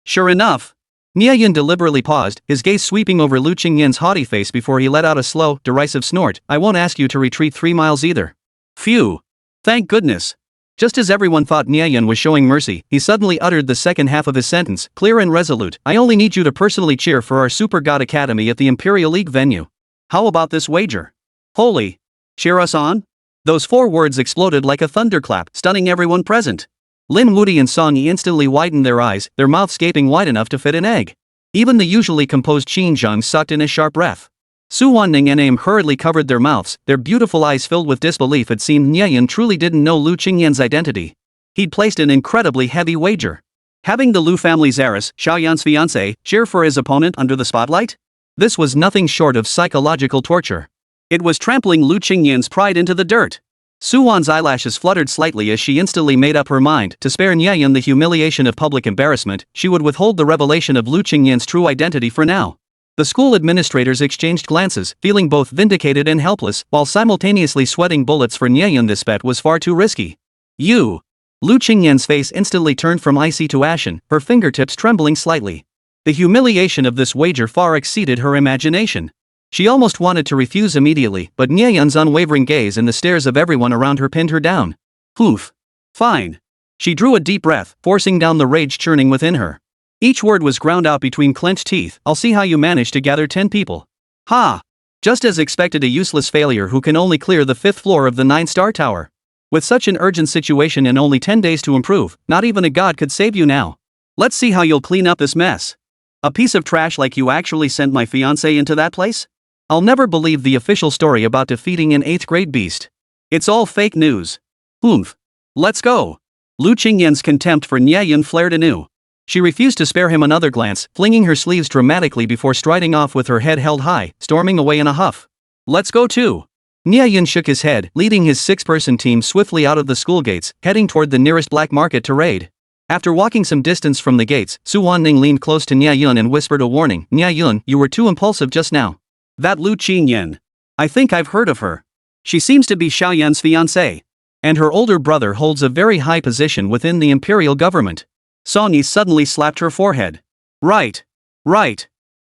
Sure enough. Nie Yun deliberately paused, his gaze sweeping over Lu Qingyan's haughty face before he let out a slow, derisive snort. "I won't ask you to retreat 3 miles either." Phew! Thank goodness. Just as everyone thought Nie Yun was showing mercy, he suddenly uttered the second half of his sentence, clear and resolute. "I only need you to personally cheer for our Super God Academy at the Imperial League venue. How about this wager? Holy! Cheer us on?" Those 4 words exploded like a thunderclap, stunning everyone present. Lin Wuti and Song Yi instantly widened their eyes, their mouths gaping wide enough to fit an egg. Even the usually composed Qin Zheng sucked in a sharp breath. Su Wanning and Aim hurriedly covered their mouths, their beautiful eyes filled with disbelief. It seemed Nie Yun truly didn't know Lu Qingyan's identity. He'd placed an incredibly heavy wager. Having the Lu family's heiress, Xiaoyan's fiancé, cheer for his opponent under the spotlight? This was nothing short of psychological torture. It was trampling Lu Qingyun's pride into the dirt. Suwan's eyelashes fluttered slightly as she instantly made up her mind to spare Nie Yun the humiliation of public embarrassment. She would withhold the revelation of Lu Qingyun's true identity for now. The school administrators exchanged glances, feeling both vindicated and helpless, while simultaneously sweating bullets for Nie Yun. This bet was far too risky. You! Lu Qingyun's face instantly turned from icy to ashen, her fingertips trembling slightly. The humiliation of this wager far exceeded her imagination. She almost wanted to refuse immediately, but Nie Yun's unwavering gaze and the stares of everyone around her pinned her down. Oof. Fine. She drew a deep breath, forcing down the rage churning within her. Each word was ground out between clenched teeth. I'll see how you manage to gather 10 people. Ha! Just as expected, a useless failure who can only clear the 5th floor of the 9-star tower. With such an urgent situation and only 10 days to improve, not even a god could save you now. Let's see how you'll clean up this mess. A piece of trash like you actually sent my fiancé into that place? I'll never believe the official story about defeating an 8th grade beast. It's all fake news. Oomph. Let's go. Lu Qingyun's contempt for Nie Yun flared anew. She refused to spare him another glance, flinging her sleeves dramatically before striding off with her head held high, storming away in a huff. Let's go too. Nie Yun shook his head, leading his 6-person team swiftly out of the school gates, heading toward the nearest black market to raid. After walking some distance from the gates, Su Wanning leaned close to Nie Yun and whispered a warning. Nie Yun, you were too impulsive just now. That Lu Qingyun. I think I've heard of her. She seems to be Xiaoyan's fiancé. And her older brother holds a very high position within the imperial government. Song Yi suddenly slapped her forehead. Right.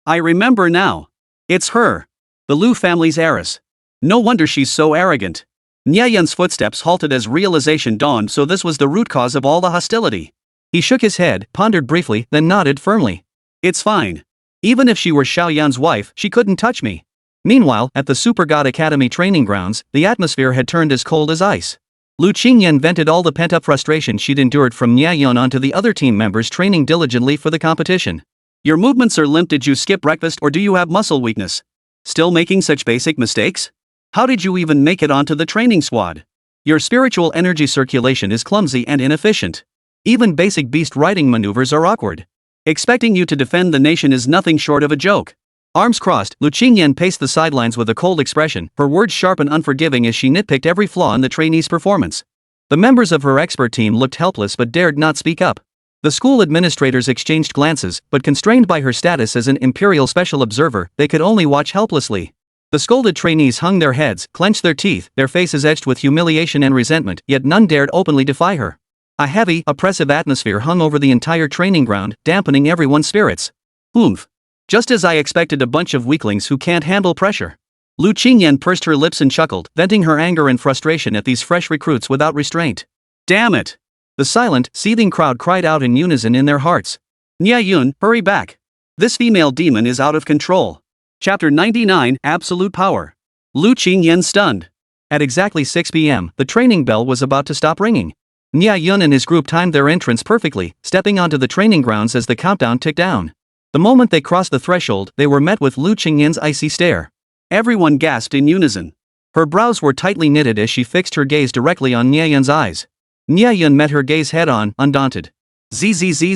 I remember now. It's her. The Lu family's heiress. No wonder she's so arrogant. Nie Yun's footsteps halted as realization dawned, so this was the root cause of all the hostility. He shook his head, pondered briefly, then nodded firmly. It's fine. Even if she were Xiaoyan's wife, she couldn't touch me. Meanwhile, at the Super God Academy training grounds, the atmosphere had turned as cold as ice. Lu Qingyun vented all the pent-up frustration she'd endured from Nie Yun onto the other team members training diligently for the competition. Your movements are limp. Did you skip breakfast or do you have muscle weakness? Still making such basic mistakes? How did you even make it onto the training squad? Your spiritual energy circulation is clumsy and inefficient. Even basic beast riding maneuvers are awkward. Expecting you to defend the nation is nothing short of a joke. Arms crossed, Lu Qingyun paced the sidelines with a cold expression, her words sharp and unforgiving as she nitpicked every flaw in the trainee's performance. The members of her expert team looked helpless but dared not speak up. The school administrators exchanged glances, but constrained by her status as an imperial special observer, they could only watch helplessly. The scolded trainees hung their heads, clenched their teeth, their faces etched with humiliation and resentment, yet none dared openly defy her. A heavy, oppressive atmosphere hung over the entire training ground, dampening everyone's spirits. Oomph. Just as I expected, a bunch of weaklings who can't handle pressure. Lu Qingyun pursed her lips and chuckled, venting her anger and frustration at these fresh recruits without restraint. Damn it! The silent, seething crowd cried out in unison in their hearts. Nie Yun, hurry back. This female demon is out of control. Chapter 99, Absolute Power. Lu Qingyun stunned. At exactly 6 p.m., the training bell was about to stop ringing. Nie Yun and his group timed their entrance perfectly, stepping onto the training grounds as the countdown ticked down. The moment they crossed the threshold, they were met with Lu Qingyun's icy stare. Everyone gasped in unison. Her brows were tightly knitted as she fixed her gaze directly on Nie Yun's eyes. Nie Yun met her gaze head-on, undaunted. Zzz.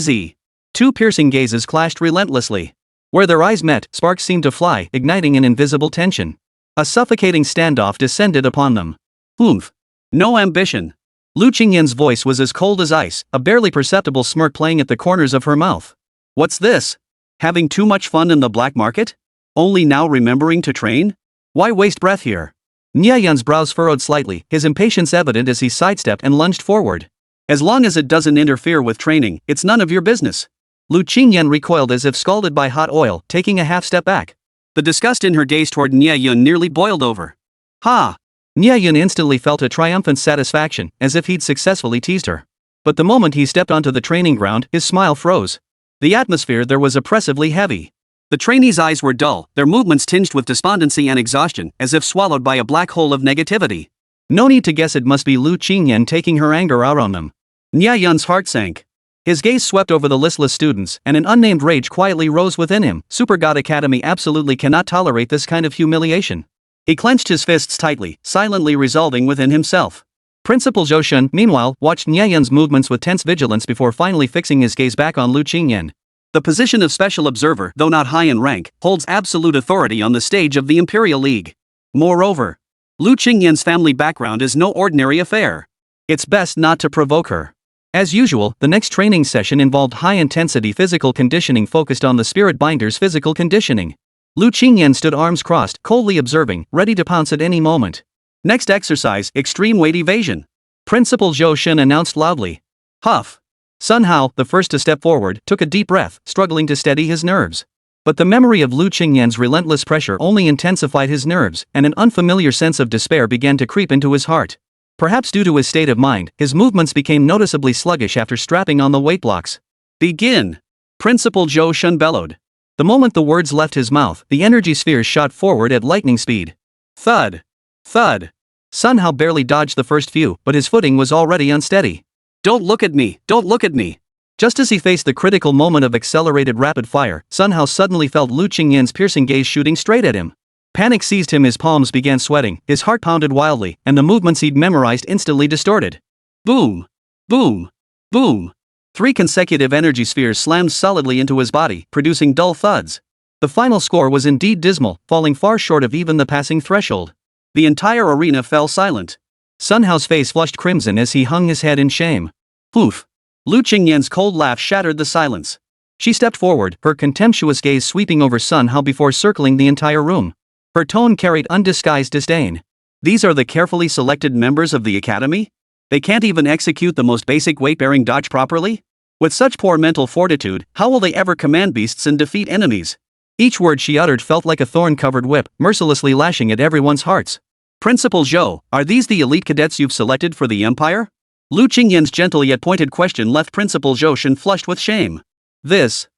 Two piercing gazes clashed relentlessly. Where their eyes met, sparks seemed to fly, igniting an invisible tension. A suffocating standoff descended upon them. Oomph. No ambition. Lu Qingyun's voice was as cold as ice, a barely perceptible smirk playing at the corners of her mouth. What's this? Having too much fun in the black market? Only now remembering to train? Why waste breath here? Nie Yun's brows furrowed slightly, his impatience evident as he sidestepped and lunged forward. As long as it doesn't interfere with training, it's none of your business. Lu Qingyun recoiled as if scalded by hot oil, taking a half step back. The disgust in her gaze toward Nie Yun nearly boiled over. Ha! Nie Yun instantly felt a triumphant satisfaction, as if he'd successfully teased her. But the moment he stepped onto the training ground, his smile froze. The atmosphere there was oppressively heavy. The trainees' eyes were dull, their movements tinged with despondency and exhaustion, as if swallowed by a black hole of negativity. No need to guess, it must be Lu Qingyun taking her anger out on them. Nie Yun's heart sank. His gaze swept over the listless students, and an unnamed rage quietly rose within him. Super God Academy absolutely cannot tolerate this kind of humiliation. He clenched his fists tightly, silently resolving within himself. Principal Zhou Shun, meanwhile, watched Nie Yun's movements with tense vigilance before finally fixing his gaze back on Lu Qingyan. The position of special observer, though not high in rank, holds absolute authority on the stage of the Imperial League. Moreover, Lu Qingyan's family background is no ordinary affair. It's best not to provoke her. As usual, the next training session involved high-intensity physical conditioning focused on the Spirit Binder's physical conditioning. Lu Qingyan stood arms crossed, coldly observing, ready to pounce at any moment. Next exercise, extreme weight evasion. Principal Zhou Shun announced loudly. Huff. Sun Hao, the first to step forward, took a deep breath, struggling to steady his nerves. But the memory of Lu Qingyan's relentless pressure only intensified his nerves, and an unfamiliar sense of despair began to creep into his heart. Perhaps due to his state of mind, his movements became noticeably sluggish after strapping on the weight blocks. Begin! Principal Zhou Shun bellowed. The moment the words left his mouth, the energy spheres shot forward at lightning speed. Thud! Thud! Sun Hao barely dodged the first few, but his footing was already unsteady. Don't look at me! Don't look at me! Just as he faced the critical moment of accelerated rapid fire, Sun Hao suddenly felt Lu Qingyan's piercing gaze shooting straight at him. Panic seized him, his palms began sweating, his heart pounded wildly, and the movements he'd memorized instantly distorted. Boom! Boom! Boom! 3 consecutive energy spheres slammed solidly into his body, producing dull thuds. The final score was indeed dismal, falling far short of even the passing threshold. The entire arena fell silent. Sun Hao's face flushed crimson as he hung his head in shame. Poof! Lu Qingyan's cold laugh shattered the silence. She stepped forward, her contemptuous gaze sweeping over Sun Hao before circling the entire room. Her tone carried undisguised disdain. These are the carefully selected members of the academy? They can't even execute the most basic weight-bearing dodge properly? With such poor mental fortitude, how will they ever command beasts and defeat enemies? Each word she uttered felt like a thorn-covered whip, mercilessly lashing at everyone's hearts. Principal Zhou, are these the elite cadets you've selected for the Empire? Lu Qingyan's gentle yet pointed question left Principal Zhou Shun flushed with shame. His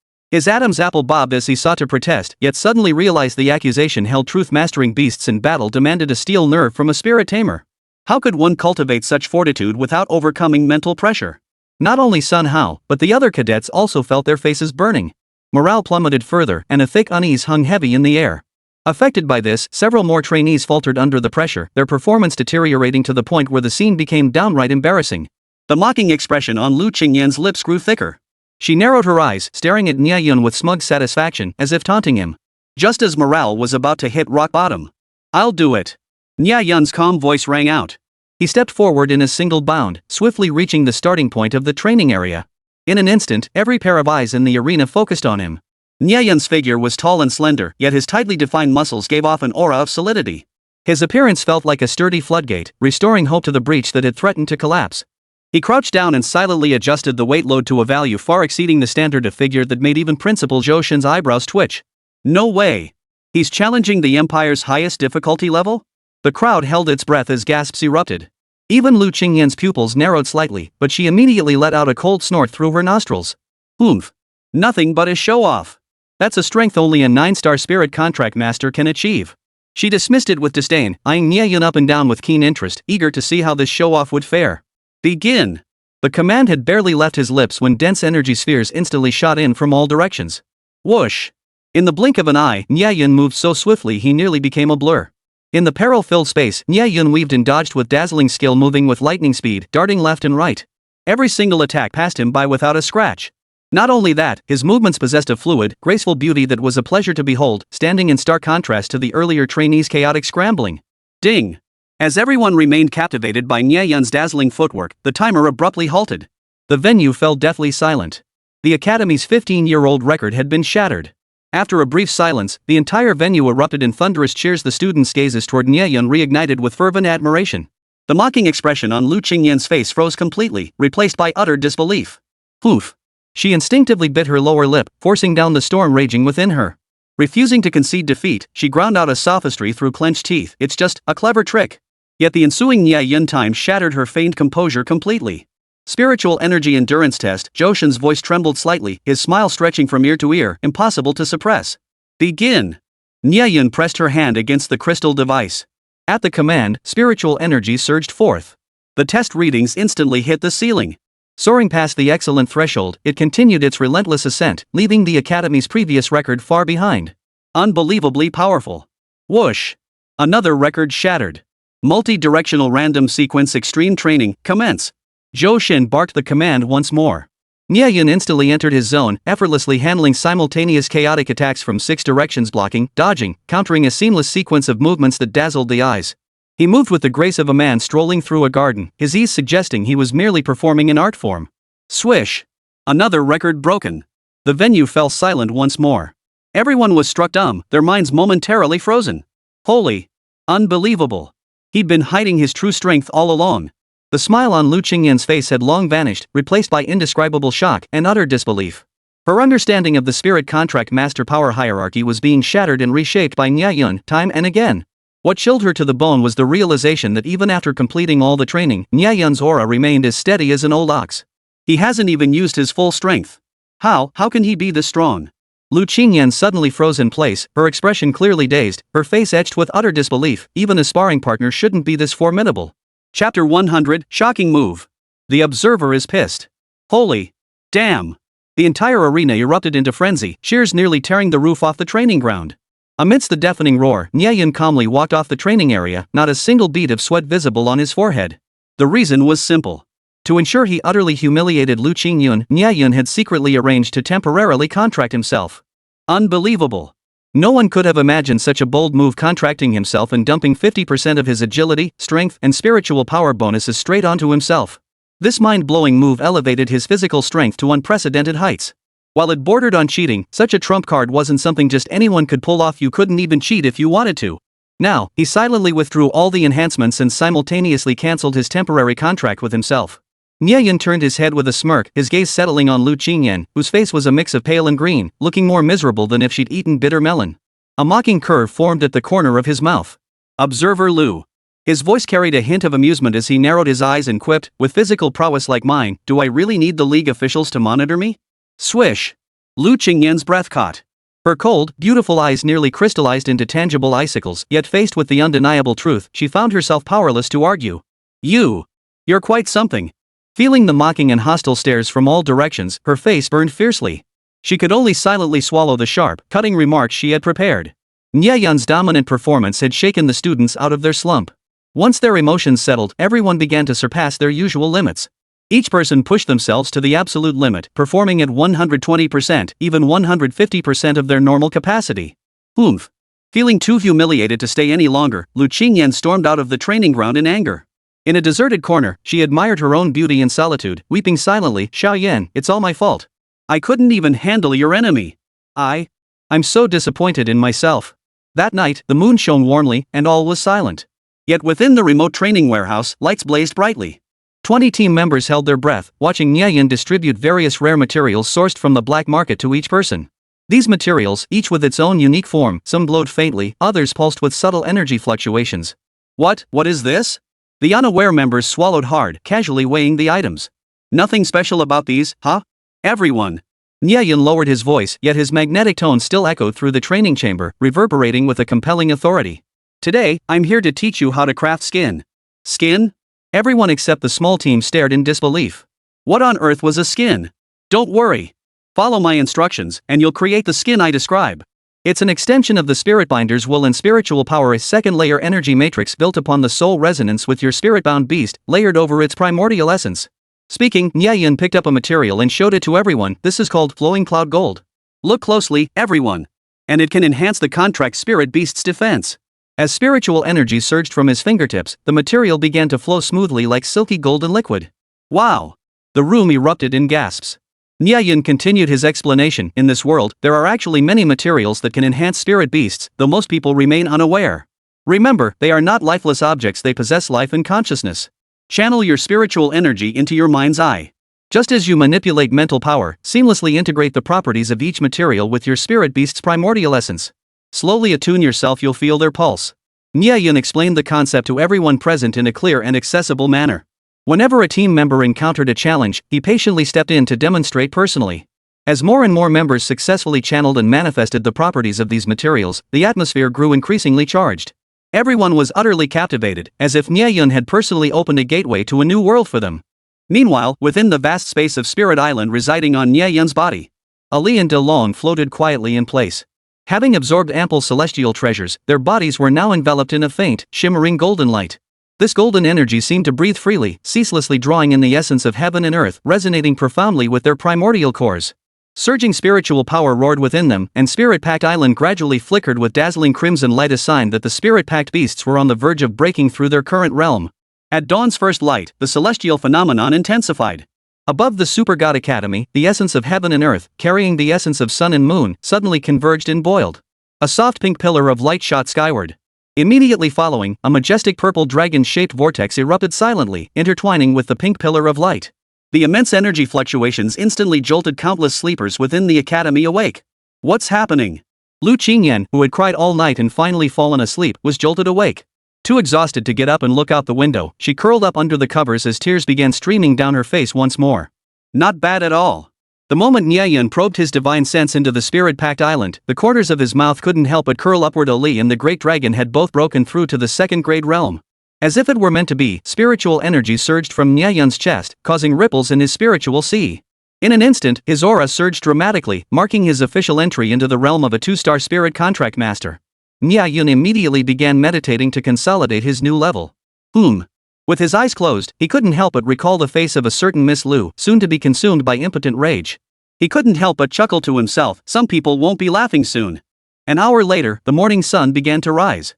Adam's apple bobbed as he sought to protest, yet suddenly realized the accusation held truth-mastering beasts in battle demanded a steel nerve from a spirit tamer. How could one cultivate such fortitude without overcoming mental pressure? Not only Sun Hao, but the other cadets also felt their faces burning. Morale plummeted further, and a thick unease hung heavy in the air. Affected by this, several more trainees faltered under the pressure, their performance deteriorating to the point where the scene became downright embarrassing. The mocking expression on Lu Qingyan's lips grew thicker. She narrowed her eyes, staring at Nie Yun with smug satisfaction, as if taunting him. Just as morale was about to hit rock bottom. I'll do it. Nie Yun's calm voice rang out. He stepped forward in a single bound, swiftly reaching the starting point of the training area. In an instant, every pair of eyes in the arena focused on him. Nie Yun's figure was tall and slender, yet his tightly defined muscles gave off an aura of solidity. His appearance felt like a sturdy floodgate, restoring hope to the breach that had threatened to collapse. He crouched down and silently adjusted the weight load to a value far exceeding the standard of figure that made even Principal Zhou Shun's eyebrows twitch. No way! He's challenging the Empire's highest difficulty level? The crowd held its breath as gasps erupted. Even Lu Qingyan's pupils narrowed slightly, but she immediately let out a cold snort through her nostrils. Oomph! Nothing but a show-off. That's a strength only a 9-star spirit contract master can achieve. She dismissed it with disdain, eyeing Nie Yun up and down with keen interest, eager to see how this show-off would fare. Begin! The command had barely left his lips when dense energy spheres instantly shot in from all directions. Whoosh! In the blink of an eye, Nie Yun moved so swiftly he nearly became a blur. In the peril-filled space, Nie Yun weaved and dodged with dazzling skill, moving with lightning speed, darting left and right. Every single attack passed him by without a scratch. Not only that, his movements possessed a fluid, graceful beauty that was a pleasure to behold, standing in stark contrast to the earlier trainees' chaotic scrambling. Ding! As everyone remained captivated by Nie Yun's dazzling footwork, the timer abruptly halted. The venue fell deathly silent. The Academy's 15-year-old record had been shattered. After a brief silence, the entire venue erupted in thunderous cheers. The students' gazes toward Nie Yun reignited with fervent admiration. The mocking expression on Lu Qingyan's face froze completely, replaced by utter disbelief. Poof! She instinctively bit her lower lip, forcing down the storm raging within her. Refusing to concede defeat, she ground out a sophistry through clenched teeth. It's just a clever trick. Yet the ensuing Nie Yun time shattered her feigned composure completely. Spiritual energy endurance test. Zhou Shun's voice trembled slightly, his smile stretching from ear to ear, impossible to suppress. Begin! Nie Yun pressed her hand against the crystal device. At the command, spiritual energy surged forth. The test readings instantly hit the ceiling. Soaring past the excellent threshold, it continued its relentless ascent, leaving the Academy's previous record far behind. Unbelievably powerful. Whoosh! Another record shattered. Multi-directional random sequence extreme training, commence. Zhou Shin barked the command once more. Nie Yun instantly entered his zone, effortlessly handling simultaneous chaotic attacks from 6 directions, blocking, dodging, countering a seamless sequence of movements that dazzled the eyes. He moved with the grace of a man strolling through a garden, his ease suggesting he was merely performing an art form. Swish! Another record broken. The venue fell silent once more. Everyone was struck dumb, their minds momentarily frozen. Holy! Unbelievable! He'd been hiding his true strength all along. The smile on Lu Qingyan's face had long vanished, replaced by indescribable shock and utter disbelief. Her understanding of the spirit contract master power hierarchy was being shattered and reshaped by Nie Yun time and again. What chilled her to the bone was the realization that even after completing all the training, Nie Yun's aura remained as steady as an old ox. He hasn't even used his full strength. How can he be this strong? Lu Qingyan suddenly froze in place, her expression clearly dazed, her face etched with utter disbelief. Even a sparring partner shouldn't be this formidable. Chapter 100, Shocking Move. The observer is pissed. Holy damn! The entire arena erupted into frenzy, cheers nearly tearing the roof off the training ground. Amidst the deafening roar, Nie Yun calmly walked off the training area, not a single bead of sweat visible on his forehead. The reason was simple. To ensure he utterly humiliated Lu Qingyan, Nie Yun had secretly arranged to temporarily contract himself. Unbelievable. No one could have imagined such a bold move, contracting himself and dumping 50% of his agility, strength, and spiritual power bonuses straight onto himself. This mind-blowing move elevated his physical strength to unprecedented heights. While it bordered on cheating, such a trump card wasn't something just anyone could pull off. You couldn't even cheat if you wanted to. Now, he silently withdrew all the enhancements and simultaneously cancelled his temporary contract with himself. Nie Yun turned his head with a smirk, his gaze settling on Lu Qingyan, whose face was a mix of pale and green, looking more miserable than if she'd eaten bitter melon. A mocking curve formed at the corner of his mouth. Observer Lu. His voice carried a hint of amusement as he narrowed his eyes and quipped, with physical prowess like mine, do I really need the league officials to monitor me? Swish! Lu Qingyan's breath caught. Her cold, beautiful eyes nearly crystallized into tangible icicles, yet faced with the undeniable truth, she found herself powerless to argue. You're quite something. Feeling the mocking and hostile stares from all directions, her face burned fiercely. She could only silently swallow the sharp, cutting remarks she had prepared. Nie Yun's dominant performance had shaken the students out of their slump. Once their emotions settled, everyone began to surpass their usual limits. Each person pushed themselves to the absolute limit, performing at 120%, even 150% of their normal capacity. Oomph! Feeling too humiliated to stay any longer, Lu Qingyan stormed out of the training ground in anger. In a deserted corner, she admired her own beauty in solitude, weeping silently. Xiaoyan, it's all my fault. I couldn't even handle your enemy. I'm so disappointed in myself. That night, the moon shone warmly, and all was silent. Yet within the remote training warehouse, lights blazed brightly. 20 team members held their breath, watching Nie Yun distribute various rare materials sourced from the black market to each person. These materials, each with its own unique form, some glowed faintly, others pulsed with subtle energy fluctuations. What is this? The unaware members swallowed hard, casually weighing the items. Nothing special about these, huh? Everyone. Nie Yun lowered his voice, yet his magnetic tone still echoed through the training chamber, reverberating with a compelling authority. Today, I'm here to teach you how to craft skin. Skin? Everyone except the small team stared in disbelief. What on earth was a skin? Don't worry. Follow my instructions, and you'll create the skin I describe. It's an extension of the Spirit Binder's will and spiritual power, a second-layer energy matrix built upon the soul resonance with your spirit-bound beast, layered over its primordial essence. Speaking, Nie Yun picked up a material and showed it to everyone. This is called Flowing Cloud Gold. Look closely, everyone. And it can enhance the contract spirit beast's defense. As spiritual energy surged from his fingertips, the material began to flow smoothly like silky golden liquid. Wow! The room erupted in gasps. Nie Yun continued his explanation. In this world, there are actually many materials that can enhance spirit beasts, though most people remain unaware. Remember, they are not lifeless objects, they possess life and consciousness. Channel your spiritual energy into your mind's eye. Just as you manipulate mental power, seamlessly integrate the properties of each material with your spirit beast's primordial essence. Slowly attune yourself, you'll feel their pulse. Nie Yun explained the concept to everyone present in a clear and accessible manner. Whenever a team member encountered a challenge, he patiently stepped in to demonstrate personally. As more and more members successfully channeled and manifested the properties of these materials, the atmosphere grew increasingly charged. Everyone was utterly captivated, as if Nie Yun had personally opened a gateway to a new world for them. Meanwhile, within the vast space of Spirit Island residing on Nie Yun's body, Ali and De Long floated quietly in place. Having absorbed ample celestial treasures, their bodies were now enveloped in a faint, shimmering golden light. This golden energy seemed to breathe freely, ceaselessly drawing in the essence of heaven and earth, resonating profoundly with their primordial cores. Surging spiritual power roared within them, and Spirit-Pact Island gradually flickered with dazzling crimson light, a sign that the Spirit-Pact beasts were on the verge of breaking through their current realm. At dawn's first light, the celestial phenomenon intensified. Above the Super God Academy, the essence of heaven and earth, carrying the essence of sun and moon, suddenly converged and boiled. A soft pink pillar of light shot skyward. Immediately following, a majestic purple dragon-shaped vortex erupted silently, intertwining with the pink pillar of light. The immense energy fluctuations instantly jolted countless sleepers within the academy awake. What's happening? Lu Qingyan, who had cried all night and finally fallen asleep, was jolted awake. Too exhausted to get up and look out the window, she curled up under the covers as tears began streaming down her face once more. Not bad at all. The moment Nie Yun probed his divine sense into the Spirit-Pact Island, the corners of his mouth couldn't help but curl upward. Ali and the Great Dragon had both broken through to the second-grade realm. As if it were meant to be, spiritual energy surged from Nie Yun's chest, causing ripples in his spiritual sea. In an instant, his aura surged dramatically, marking his official entry into the realm of a 2-star spirit contract master. Nie Yun immediately began meditating to consolidate his new level. With his eyes closed, he couldn't help but recall the face of a certain Miss Lu, soon to be consumed by impotent rage. He couldn't help but chuckle to himself, some people won't be laughing soon. An hour later, the morning sun began to rise.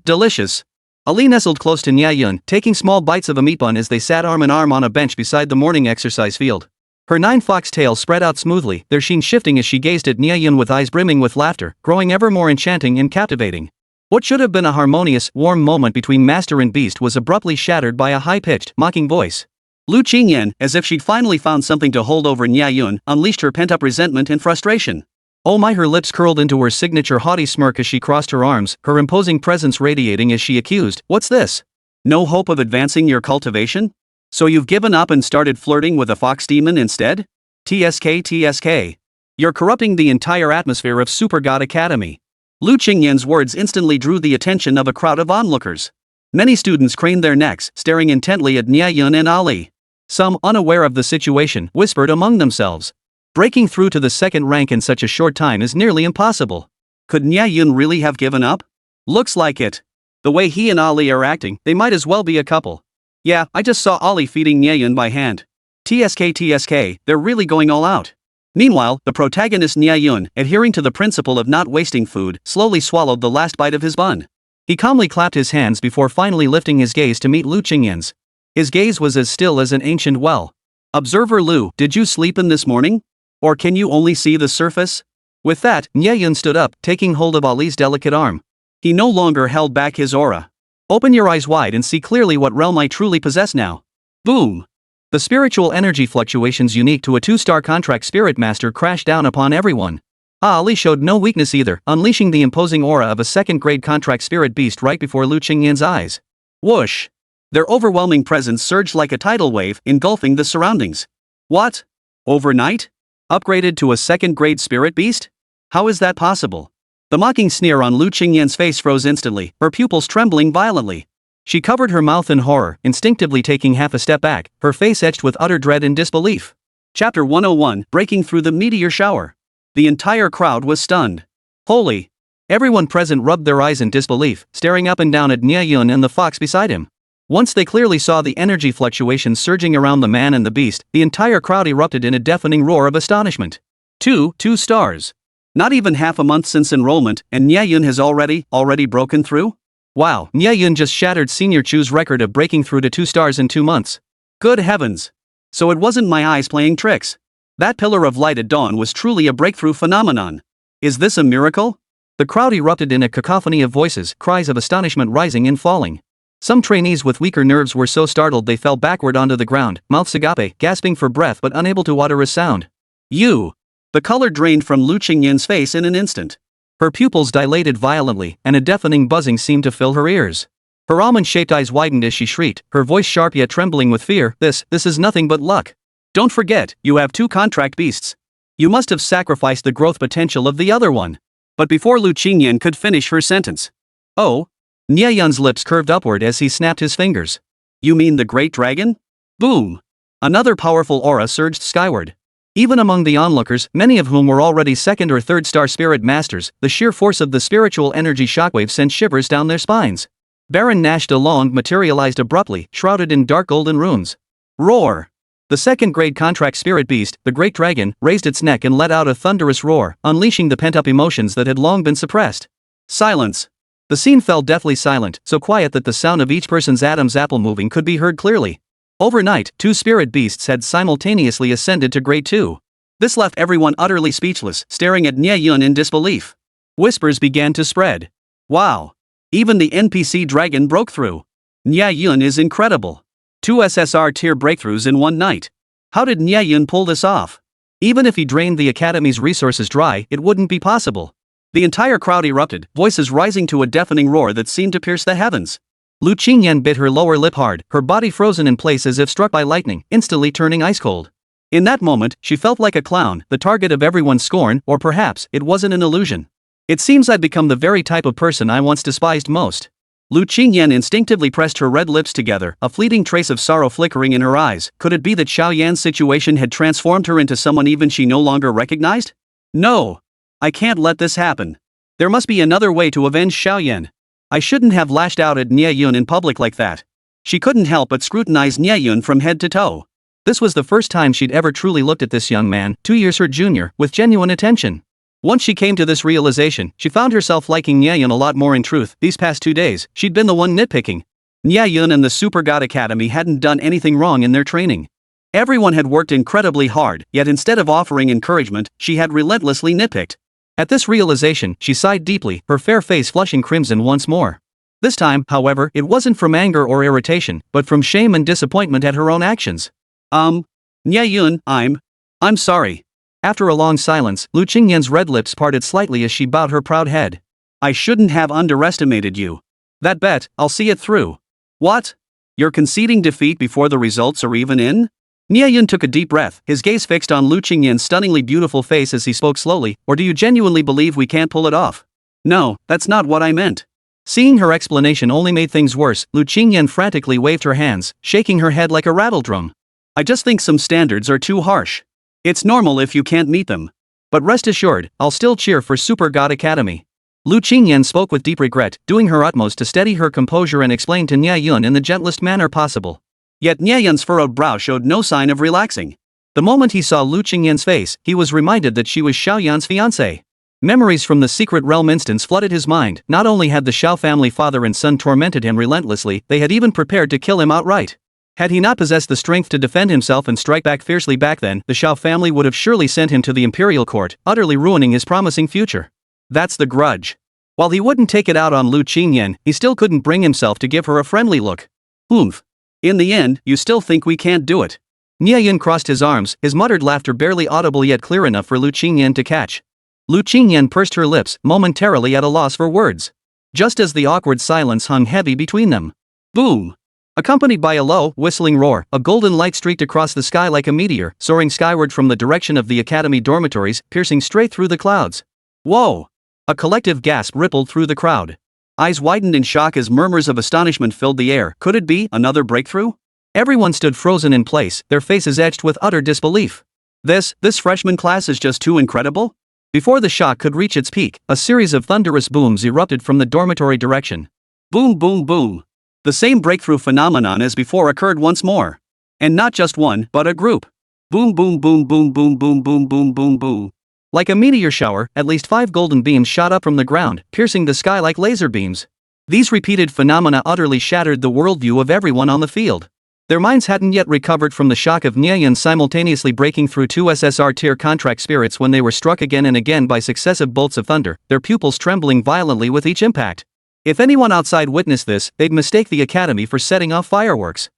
Delicious. Ali nestled close to Nie Yun, taking small bites of a meat bun as they sat arm in arm on a bench beside the morning exercise field. Her 9-fox tail spread out smoothly, their sheen shifting as she gazed at Nie Yun with eyes brimming with laughter, growing ever more enchanting and captivating. What should have been a harmonious, warm moment between master and beast was abruptly shattered by a high-pitched, mocking voice. Lu Qingyan, as if she'd finally found something to hold over Nie Yun, unleashed her pent-up resentment and frustration. Oh my, her lips curled into her signature haughty smirk as she crossed her arms, her imposing presence radiating as she accused, "What's this? No hope of advancing your cultivation? So you've given up and started flirting with a fox demon instead? TSK. You're corrupting the entire atmosphere of Super God Academy." Lu Qingyan's words instantly drew the attention of a crowd of onlookers. Many students craned their necks, staring intently at Nie Yun and Ali. Some, unaware of the situation, whispered among themselves. Breaking through to the second rank in such a short time is nearly impossible. Could Nie Yun really have given up? Looks like it. The way he and Ali are acting, they might as well be a couple. Yeah, I just saw Ali feeding Nie Yun by hand. TSK, they're really going all out. Meanwhile, the protagonist Nie Yun, adhering to the principle of not wasting food, slowly swallowed the last bite of his bun. He calmly clapped his hands before finally lifting his gaze to meet Lu Qingyan's. His gaze was as still as an ancient well. "Observer Lu, did you sleep in this morning? Or can you only see the surface?" With that, Nie Yun stood up, taking hold of Ali's delicate arm. He no longer held back his aura. "Open your eyes wide and see clearly what realm I truly possess now." Boom! The spiritual energy fluctuations unique to a 2-star contract spirit master crashed down upon everyone. Ali showed no weakness either, unleashing the imposing aura of a second-grade contract spirit beast right before Lu Qingyan's eyes. Whoosh! Their overwhelming presence surged like a tidal wave, engulfing the surroundings. What? Overnight? Upgraded to a second-grade spirit beast? How is that possible? The mocking sneer on Lu Qingyan's face froze instantly, her pupils trembling violently. She covered her mouth in horror, instinctively taking half a step back, her face etched with utter dread and disbelief. Chapter 101, Breaking Through the Meteor Shower. The entire crowd was stunned. Holy! Everyone present rubbed their eyes in disbelief, staring up and down at Nie Yun and the fox beside him. Once they clearly saw the energy fluctuations surging around the man and the beast, the entire crowd erupted in a deafening roar of astonishment. 2 stars. Not even half a month since enrollment, and Nie Yun has already broken through? Wow, Nie Yun just shattered Senior Chu's record of breaking through to 2 stars in 2 months. Good heavens! So it wasn't my eyes playing tricks. That pillar of light at dawn was truly a breakthrough phenomenon. Is this a miracle? The crowd erupted in a cacophony of voices, cries of astonishment rising and falling. Some trainees with weaker nerves were so startled they fell backward onto the ground, mouths agape, gasping for breath but unable to utter a sound. You! The color drained from Lu Qingyan's face in an instant. Her pupils dilated violently, and a deafening buzzing seemed to fill her ears. Her almond-shaped eyes widened as she shrieked, her voice sharp yet trembling with fear. This is nothing but luck. Don't forget, you have 2 contract beasts. You must have sacrificed the growth potential of the other one. But before Lu Qingyan could finish her sentence. Oh? Nie Yun's lips curved upward as he snapped his fingers. You mean the Great Dragon? Boom! Another powerful aura surged skyward. Even among the onlookers, many of whom were already 2nd or 3rd star spirit masters, the sheer force of the spiritual energy shockwave sent shivers down their spines. Baron Nash de Long materialized abruptly, shrouded in dark golden runes. Roar! The second-grade contract spirit beast, the great dragon, raised its neck and let out a thunderous roar, unleashing the pent-up emotions that had long been suppressed. Silence! The scene fell deathly silent, so quiet that the sound of each person's Adam's apple moving could be heard clearly. Overnight, 2 spirit beasts had simultaneously ascended to grade 2. This left everyone utterly speechless, staring at Nie Yun in disbelief. Whispers began to spread. Wow! Even the NPC dragon broke through. Nie Yun is incredible. 2 SSR tier breakthroughs in one night. How did Nie Yun pull this off? Even if he drained the Academy's resources dry, it wouldn't be possible. The entire crowd erupted, voices rising to a deafening roar that seemed to pierce the heavens. Lu Qingyan bit her lower lip hard, her body frozen in place as if struck by lightning, instantly turning ice cold. In that moment, she felt like a clown, the target of everyone's scorn, or perhaps, it wasn't an illusion. It seems I'd become the very type of person I once despised most. Lu Qingyan instinctively pressed her red lips together, a fleeting trace of sorrow flickering in her eyes. Could it be that Xiaoyan's situation had transformed her into someone even she no longer recognized? No! I can't let this happen. There must be another way to avenge Xiaoyan. I shouldn't have lashed out at Nie Yun in public like that. She couldn't help but scrutinize Nie Yun from head to toe. This was the first time she'd ever truly looked at this young man, 2 years her junior, with genuine attention. Once she came to this realization, she found herself liking Nie Yun a lot more in truth. These past 2 days, she'd been the one nitpicking. Nie Yun and the Super God Academy hadn't done anything wrong in their training. Everyone had worked incredibly hard, yet instead of offering encouragement, she had relentlessly nitpicked. At this realization, she sighed deeply, her fair face flushing crimson once more. This time, however, it wasn't from anger or irritation, but from shame and disappointment at her own actions. Nie Yun, I'm sorry. After a long silence, Lu Qingyan's red lips parted slightly as she bowed her proud head. I shouldn't have underestimated you. That bet, I'll see it through. What? You're conceding defeat before the results are even in? Nie Yun took a deep breath, his gaze fixed on Lu Qingyan's stunningly beautiful face as he spoke slowly. Or do you genuinely believe we can't pull it off? No, that's not what I meant. Seeing her explanation only made things worse, Lu Qingyan frantically waved her hands, shaking her head like a rattledrum. I just think some standards are too harsh. It's normal if you can't meet them. But rest assured, I'll still cheer for Super God Academy. Lu Qingyan spoke with deep regret, doing her utmost to steady her composure and explain to Nie Yun in the gentlest manner possible. Yet Nie Yun's furrowed brow showed no sign of relaxing. The moment he saw Lu Qingyan's face, he was reminded that she was Xiaoyan's fiancée. Memories from the secret realm instance flooded his mind. Not only had the Xiao family father and son tormented him relentlessly, they had even prepared to kill him outright. Had he not possessed the strength to defend himself and strike back fiercely back then, the Xiao family would have surely sent him to the imperial court, utterly ruining his promising future. That's the grudge. While he wouldn't take it out on Lu Qingyan, he still couldn't bring himself to give her a friendly look. Oomph. In the end, you still think we can't do it. Nie Yun crossed his arms, his muttered laughter barely audible yet clear enough for Lu Qingyan to catch. Lu Qingyan pursed her lips, momentarily at a loss for words. Just as the awkward silence hung heavy between them. Boom! Accompanied by a low, whistling roar, a golden light streaked across the sky like a meteor, soaring skyward from the direction of the academy dormitories, piercing straight through the clouds. Whoa! A collective gasp rippled through the crowd. Eyes widened in shock as murmurs of astonishment filled the air. Could it be another breakthrough? Everyone stood frozen in place, their faces etched with utter disbelief. This freshman class is just too incredible? Before the shock could reach its peak, a series of thunderous booms erupted from the dormitory direction. Boom, boom, boom. The same breakthrough phenomenon as before occurred once more. And not just one, but a group. Boom, boom, boom, boom, boom, boom, boom, boom, boom, boom. Like a meteor shower, at least 5 golden beams shot up from the ground, piercing the sky like laser beams. These repeated phenomena utterly shattered the worldview of everyone on the field. Their minds hadn't yet recovered from the shock of Nie Yun simultaneously breaking through 2 SSR-tier contract spirits when they were struck again and again by successive bolts of thunder, their pupils trembling violently with each impact. If anyone outside witnessed this, they'd mistake the academy for setting off fireworks.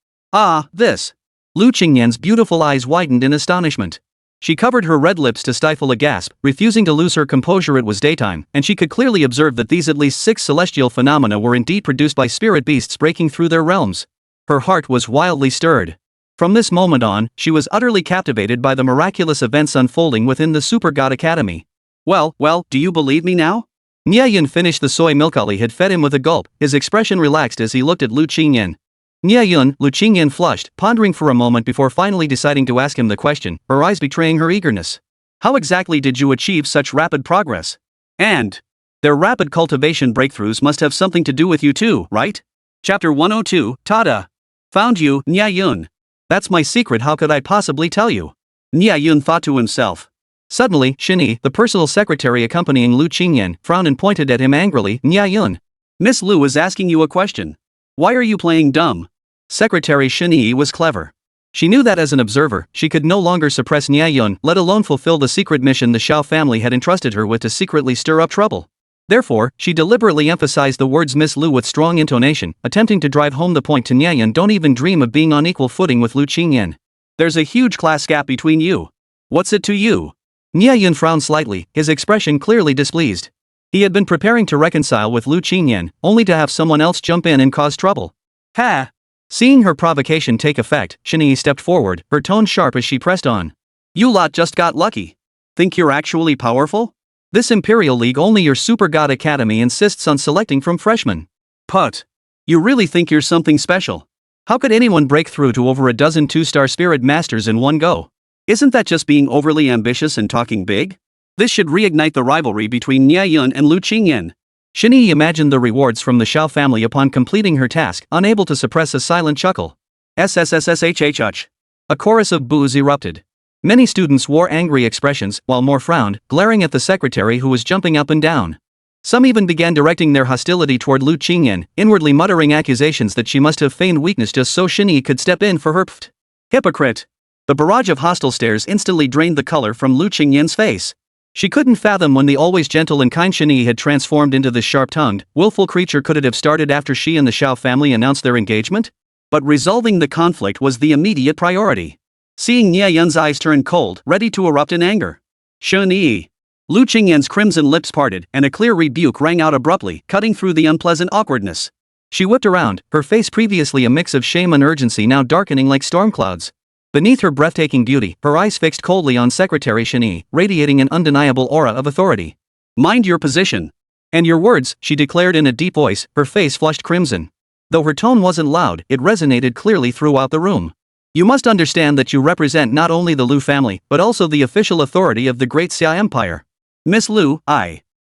This. Lu Qingyan's beautiful eyes widened in astonishment. She covered her red lips to stifle a gasp, refusing to lose her composure. It was daytime, and she could clearly observe that these at least 6 celestial phenomena were indeed produced by spirit beasts breaking through their realms. Her heart was wildly stirred. From this moment on, she was utterly captivated by the miraculous events unfolding within the Super God Academy. Well, do you believe me now? Nie Yun finished the soy milk Ali had fed him with a gulp, his expression relaxed as he looked at Lu Qingyan. Nie Yun, Lu Qingyan flushed, pondering for a moment before finally deciding to ask him the question, her eyes betraying her eagerness. How exactly did you achieve such rapid progress? And their rapid cultivation breakthroughs must have something to do with you too, right? Chapter 102, Tada! Found you, Nie Yun. That's my secret, how could I possibly tell you? Nie Yun thought to himself. Suddenly, Shinee, the personal secretary accompanying Lu Qingyan, frowned and pointed at him angrily. Nie Yun. Miss Lu is asking you a question. Why are you playing dumb? Secretary Shinee was clever. She knew that as an observer, she could no longer suppress Nie Yun, let alone fulfill the secret mission the Xiao family had entrusted her with to secretly stir up trouble. Therefore, she deliberately emphasized the words Miss Lu with strong intonation, attempting to drive home the point to Nie Yun. Don't even dream of being on equal footing with Lu Qingyan. There's a huge class gap between you. What's it to you? Nie Yun frowned slightly, his expression clearly displeased. He had been preparing to reconcile with Lu Qingyan, only to have someone else jump in and cause trouble. Ha! Seeing her provocation take effect, Shinee stepped forward, her tone sharp as she pressed on. You lot just got lucky. Think you're actually powerful? This Imperial League, only your Super God Academy, insists on selecting from freshmen. Put. You really think you're something special? How could anyone break through to over a dozen 2-star spirit masters in one go? Isn't that just being overly ambitious and talking big? This should reignite the rivalry between Nie Yun and Lu Qingyan. Shinee imagined the rewards from the Xiao family upon completing her task, unable to suppress a silent chuckle. SSSSHHH. A chorus of boos erupted. Many students wore angry expressions, while more frowned, glaring at the secretary who was jumping up and down. Some even began directing their hostility toward Lu Qingyan, inwardly muttering accusations that she must have feigned weakness just so Shinee could step in for her pft. Hypocrite. The barrage of hostile stares instantly drained the color from Lu Qingyan's face. She couldn't fathom when the always gentle and kind Shinee had transformed into this sharp-tongued, willful creature. Could it have started after she and the Xiao family announced their engagement? But resolving the conflict was the immediate priority. Seeing Nie Yun's eyes turn cold, ready to erupt in anger. Shinee. Lu Qingyan's crimson lips parted, and a clear rebuke rang out abruptly, cutting through the unpleasant awkwardness. She whipped around, her face previously a mix of shame and urgency now darkening like storm clouds. Beneath her breathtaking beauty, her eyes fixed coldly on Secretary Shinee, radiating an undeniable aura of authority. Mind your position. And your words, she declared in a deep voice, her face flushed crimson. Though her tone wasn't loud, it resonated clearly throughout the room. You must understand that you represent not only the Lu family, but also the official authority of the Great Xia Empire. Miss Lu,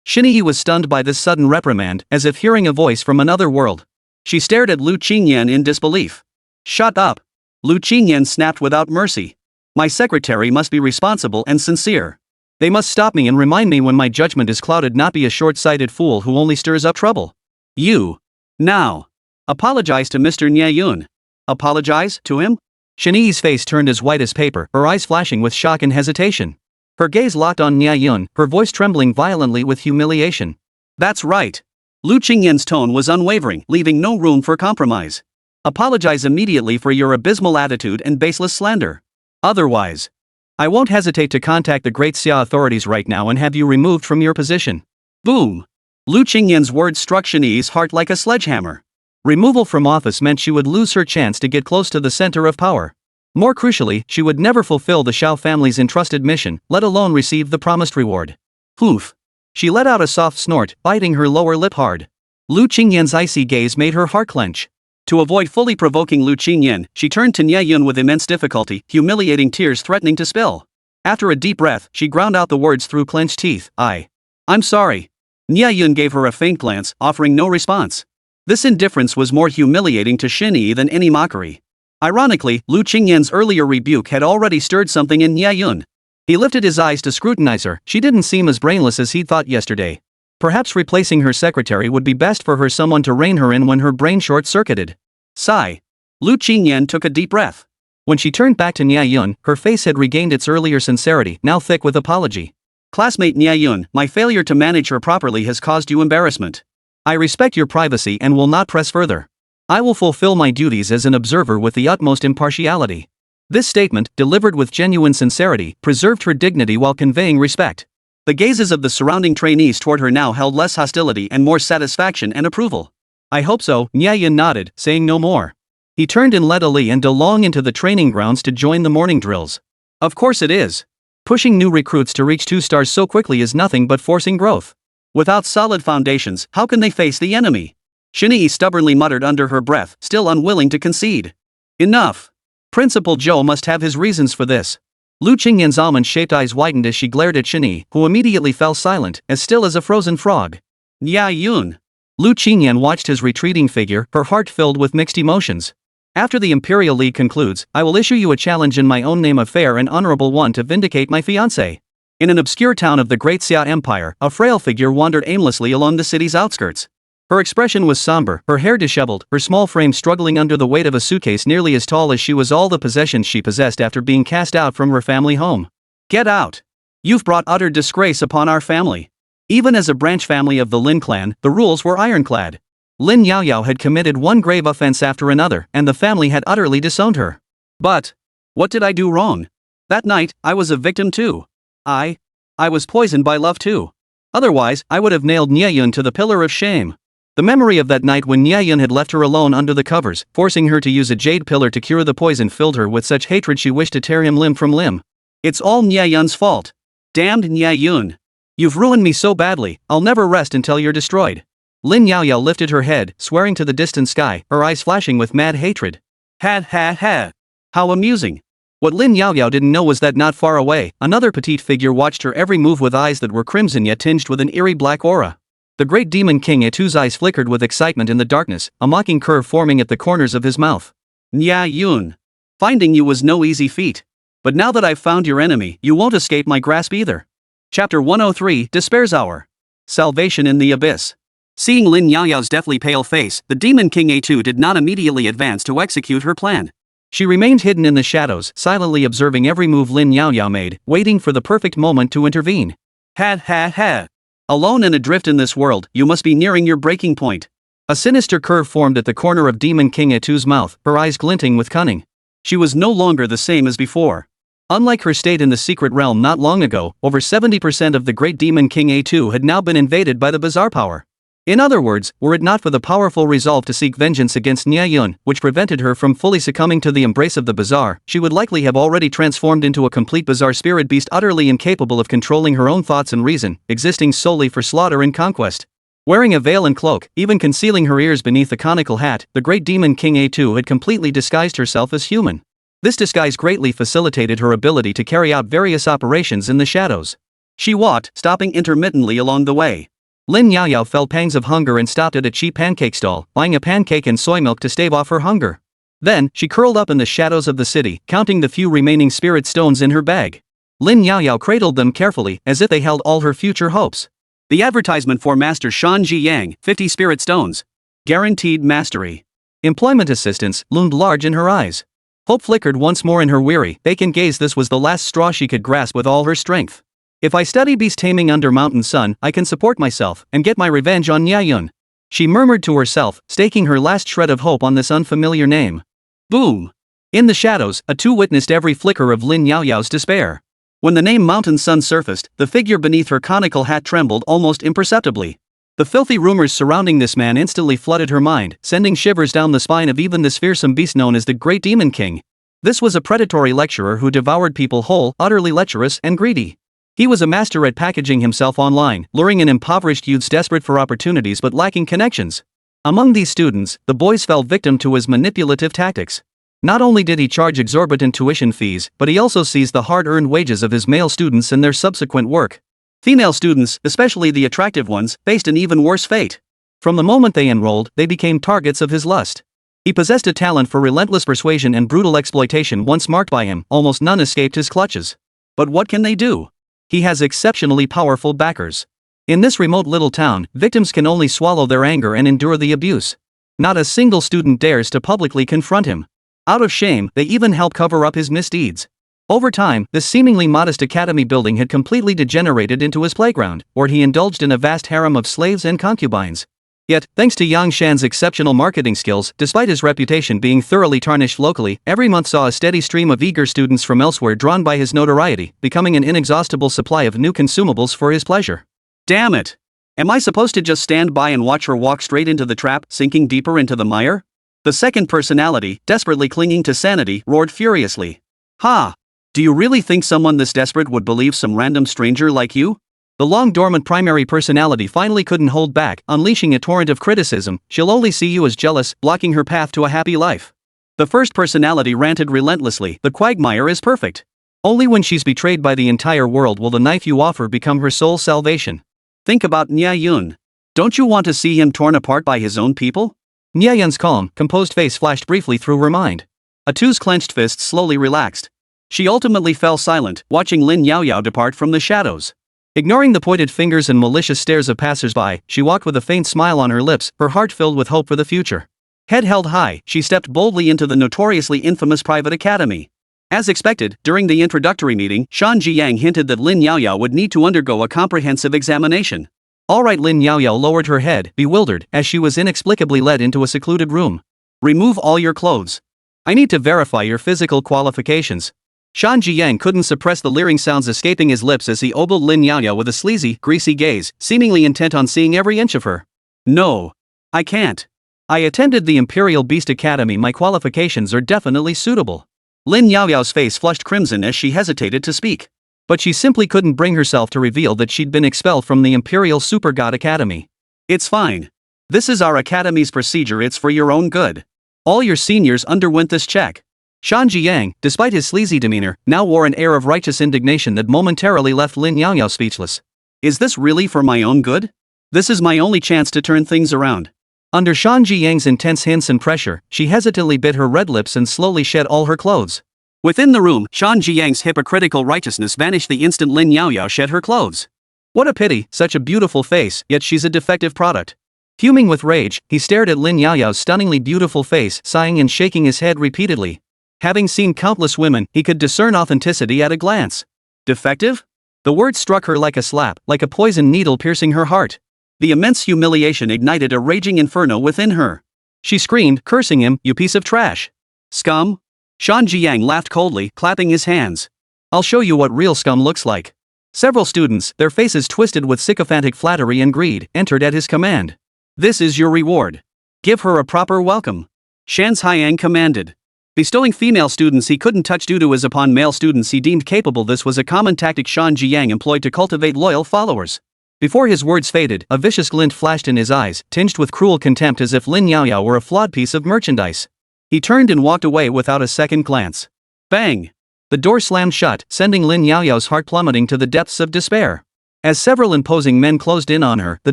Shinee was stunned by this sudden reprimand, as if hearing a voice from another world. She stared at Lu Qingyan in disbelief. Shut up. Lu Qingyan snapped without mercy. My secretary must be responsible and sincere. They must stop me and remind me when my judgment is clouded, not be a short-sighted fool who only stirs up trouble. You. Now. Apologize to Mr. Nie Yun. Apologize to him? Shinee's face turned as white as paper, her eyes flashing with shock and hesitation. Her gaze locked on Nie Yun, her voice trembling violently with humiliation. That's right. Lu Qingyan's tone was unwavering, leaving no room for compromise. Apologize immediately for your abysmal attitude and baseless slander. Otherwise, I won't hesitate to contact the Great Xia authorities right now and have you removed from your position. Boom. Lu Qingyan's words struck Shinee's heart like a sledgehammer. Removal from office meant she would lose her chance to get close to the center of power. More crucially, she would never fulfill the Xiao family's entrusted mission, let alone receive the promised reward. Poof. She let out a soft snort, biting her lower lip hard. Lu Qingyan's icy gaze made her heart clench. To avoid fully provoking Lu Qingyan, she turned to Nie Yun with immense difficulty, humiliating tears threatening to spill. After a deep breath, she ground out the words through clenched teeth. I'm sorry. Nie Yun gave her a faint glance, offering no response. This indifference was more humiliating to Shinee than any mockery. Ironically, Lu Qingyan's earlier rebuke had already stirred something in Nie Yun. He lifted his eyes to scrutinize her. She didn't seem as brainless as he'd thought yesterday. Perhaps replacing her secretary would be best for her, someone to rein her in when her brain short-circuited. Sigh. Lu Qingyan took a deep breath. When she turned back to Nie Yun, her face had regained its earlier sincerity, now thick with apology. Classmate Nie Yun, my failure to manage her properly has caused you embarrassment. I respect your privacy and will not press further. I will fulfill my duties as an observer with the utmost impartiality. This statement, delivered with genuine sincerity, preserved her dignity while conveying respect. The gazes of the surrounding trainees toward her now held less hostility and more satisfaction and approval. I hope so, Nie Yun nodded, saying no more. He turned and led Ali and De Long into the training grounds to join the morning drills. Of course it is. Pushing new recruits to reach 2 stars so quickly is nothing but forcing growth. Without solid foundations, how can they face the enemy? Shinee stubbornly muttered under her breath, still unwilling to concede. Enough. Principal Zhou must have his reasons for this. Lu Qingyan's almond-shaped eyes widened as she glared at Shinee, who immediately fell silent, as still as a frozen frog. Nie Yun. Lu Qingyan watched his retreating figure, her heart filled with mixed emotions. After the Imperial League concludes, I will issue you a challenge in my own name, a fair and honorable one, to vindicate my fiancé. In an obscure town of the Great Xia Empire, a frail figure wandered aimlessly along the city's outskirts. Her expression was somber, her hair disheveled, her small frame struggling under the weight of a suitcase nearly as tall as she was, all the possessions she possessed after being cast out from her family home. Get out! You've brought utter disgrace upon our family. Even as a branch family of the Lin clan, the rules were ironclad. Lin Yaoyao had committed one grave offense after another, and the family had utterly disowned her. But what did I do wrong? That night, I was a victim too. I was poisoned by love too. Otherwise, I would have nailed Nie Yun to the pillar of shame. The memory of that night when Nie Yun had left her alone under the covers, forcing her to use a jade pillar to cure the poison, filled her with such hatred she wished to tear him limb from limb. It's all Nie Yun's fault. Damned Nie Yun. You've ruined me so badly, I'll never rest until you're destroyed. Lin Yaoyao lifted her head, swearing to the distant sky, her eyes flashing with mad hatred. Ha ha ha. How amusing. What Lin Yaoyao didn't know was that not far away, another petite figure watched her every move with eyes that were crimson yet tinged with an eerie black aura. The great demon king Etu's eyes flickered with excitement in the darkness, a mocking curve forming at the corners of his mouth. Nie Yun. Finding you was no easy feat. But now that I've found your enemy, you won't escape my grasp either. Chapter 103, Despair's Hour. Salvation in the Abyss. Seeing Lin Yaoyao's deathly pale face, the demon king Etu did not immediately advance to execute her plan. She remained hidden in the shadows, silently observing every move Lin Yaoyao made, waiting for the perfect moment to intervene. Ha ha ha. Alone and adrift in this world, you must be nearing your breaking point. A sinister curve formed at the corner of Demon King Etu's mouth, her eyes glinting with cunning. She was no longer the same as before. Unlike her state in the secret realm not long ago, over 70% of the great Demon King Etu had now been invaded by the bizarre power. In other words, were it not for the powerful resolve to seek vengeance against Nie Yun, which prevented her from fully succumbing to the embrace of the bizarre, she would likely have already transformed into a complete bizarre spirit beast, utterly incapable of controlling her own thoughts and reason, existing solely for slaughter and conquest. Wearing a veil and cloak, even concealing her ears beneath a conical hat, the great demon King Etu had completely disguised herself as human. This disguise greatly facilitated her ability to carry out various operations in the shadows. She walked, stopping intermittently along the way. Lin Yaoyao felt pangs of hunger and stopped at a cheap pancake stall, buying a pancake and soy milk to stave off her hunger. Then, she curled up in the shadows of the city, counting the few remaining spirit stones in her bag. Lin Yaoyao cradled them carefully, as if they held all her future hopes. The advertisement for Master Shan Ji Yang, 50 spirit stones. Guaranteed mastery. Employment assistance, loomed large in her eyes. Hope flickered once more in her weary, vacant gaze. This was the last straw she could grasp with all her strength. If I study beast taming under mountain sun, I can support myself and get my revenge on Nie Yun. She murmured to herself, staking her last shred of hope on this unfamiliar name. Boom! In the shadows, Etu witnessed every flicker of Lin Yaoyao's despair. When the name Mountain Sun surfaced, the figure beneath her conical hat trembled almost imperceptibly. The filthy rumors surrounding this man instantly flooded her mind, sending shivers down the spine of even this fearsome beast known as the Great Demon King. This was a predatory lecturer who devoured people whole, utterly lecherous and greedy. He was a master at packaging himself online, luring in impoverished youths desperate for opportunities but lacking connections. Among these students, the boys fell victim to his manipulative tactics. Not only did he charge exorbitant tuition fees, but he also seized the hard-earned wages of his male students and their subsequent work. Female students, especially the attractive ones, faced an even worse fate. From the moment they enrolled, they became targets of his lust. He possessed a talent for relentless persuasion and brutal exploitation. Once marked by him, almost none escaped his clutches. But what can they do? He has exceptionally powerful backers. In this remote little town, victims can only swallow their anger and endure the abuse. Not a single student dares to publicly confront him. Out of shame, they even help cover up his misdeeds. Over time, this seemingly modest academy building had completely degenerated into his playground, where he indulged in a vast harem of slaves and concubines. Yet, thanks to Yang Shan's exceptional marketing skills, despite his reputation being thoroughly tarnished locally, every month saw a steady stream of eager students from elsewhere drawn by his notoriety, becoming an inexhaustible supply of new consumables for his pleasure. Damn it! Am I supposed to just stand by and watch her walk straight into the trap, sinking deeper into the mire? The second personality, desperately clinging to sanity, roared furiously. Ha! Do you really think someone this desperate would believe some random stranger like you? The long-dormant primary personality finally couldn't hold back, unleashing a torrent of criticism. She'll only see you as jealous, blocking her path to a happy life. The first personality ranted relentlessly. The quagmire is perfect. Only when she's betrayed by the entire world will the knife you offer become her sole salvation. Think about Nie Yun. Don't you want to see him torn apart by his own people? Nie Yun's calm, composed face flashed briefly through her mind. Atu's clenched fists slowly relaxed. She ultimately fell silent, watching Lin Yaoyao depart from the shadows. Ignoring the pointed fingers and malicious stares of passers-by, she walked with a faint smile on her lips, her heart filled with hope for the future. Head held high, she stepped boldly into the notoriously infamous private academy. As expected, during the introductory meeting, Shan Jiyang hinted that Lin Yaoyao would need to undergo a comprehensive examination. Alright, Lin Yaoyao lowered her head, bewildered, as she was inexplicably led into a secluded room. Remove all your clothes. I need to verify your physical qualifications. Shan Jiyang couldn't suppress the leering sounds escaping his lips as he ogled Lin Yaoyao with a sleazy, greasy gaze, seemingly intent on seeing every inch of her. No. I can't. I attended the Imperial Beast Academy. My qualifications are definitely suitable. Lin Yaoyao's face flushed crimson as she hesitated to speak. But she simply couldn't bring herself to reveal that she'd been expelled from the Imperial Super God Academy. It's fine. This is our academy's procedure, it's for your own good. All your seniors underwent this check. Shan Jiyang, despite his sleazy demeanor, now wore an air of righteous indignation that momentarily left Lin Yaoyao speechless. Is this really for my own good? This is my only chance to turn things around. Under Shan Jiyang's intense hints and pressure, she hesitantly bit her red lips and slowly shed all her clothes. Within the room, Shan Jiyang's hypocritical righteousness vanished the instant Lin Yaoyao shed her clothes. What a pity, such a beautiful face, yet she's a defective product. Fuming with rage, he stared at Lin Yaoyao's stunningly beautiful face, sighing and shaking his head repeatedly. Having seen countless women, he could discern authenticity at a glance. Defective? The word struck her like a slap, like a poisoned needle piercing her heart. The immense humiliation ignited a raging inferno within her. She screamed, cursing him, "You piece of trash. Scum?" Shan Jiyang laughed coldly, clapping his hands. "I'll show you what real scum looks like." Several students, their faces twisted with sycophantic flattery and greed, entered at his command. "This is your reward. Give her a proper welcome." Shan Haiyang commanded. Bestowing female students he couldn't touch duties upon male students he deemed capable. This was a common tactic Shan Jiyang employed to cultivate loyal followers. Before his words faded, a vicious glint flashed in his eyes, tinged with cruel contempt as if Lin Yaoyao were a flawed piece of merchandise. He turned and walked away without a second glance. Bang! The door slammed shut, sending Lin Yaoyao's heart plummeting to the depths of despair. As several imposing men closed in on her, the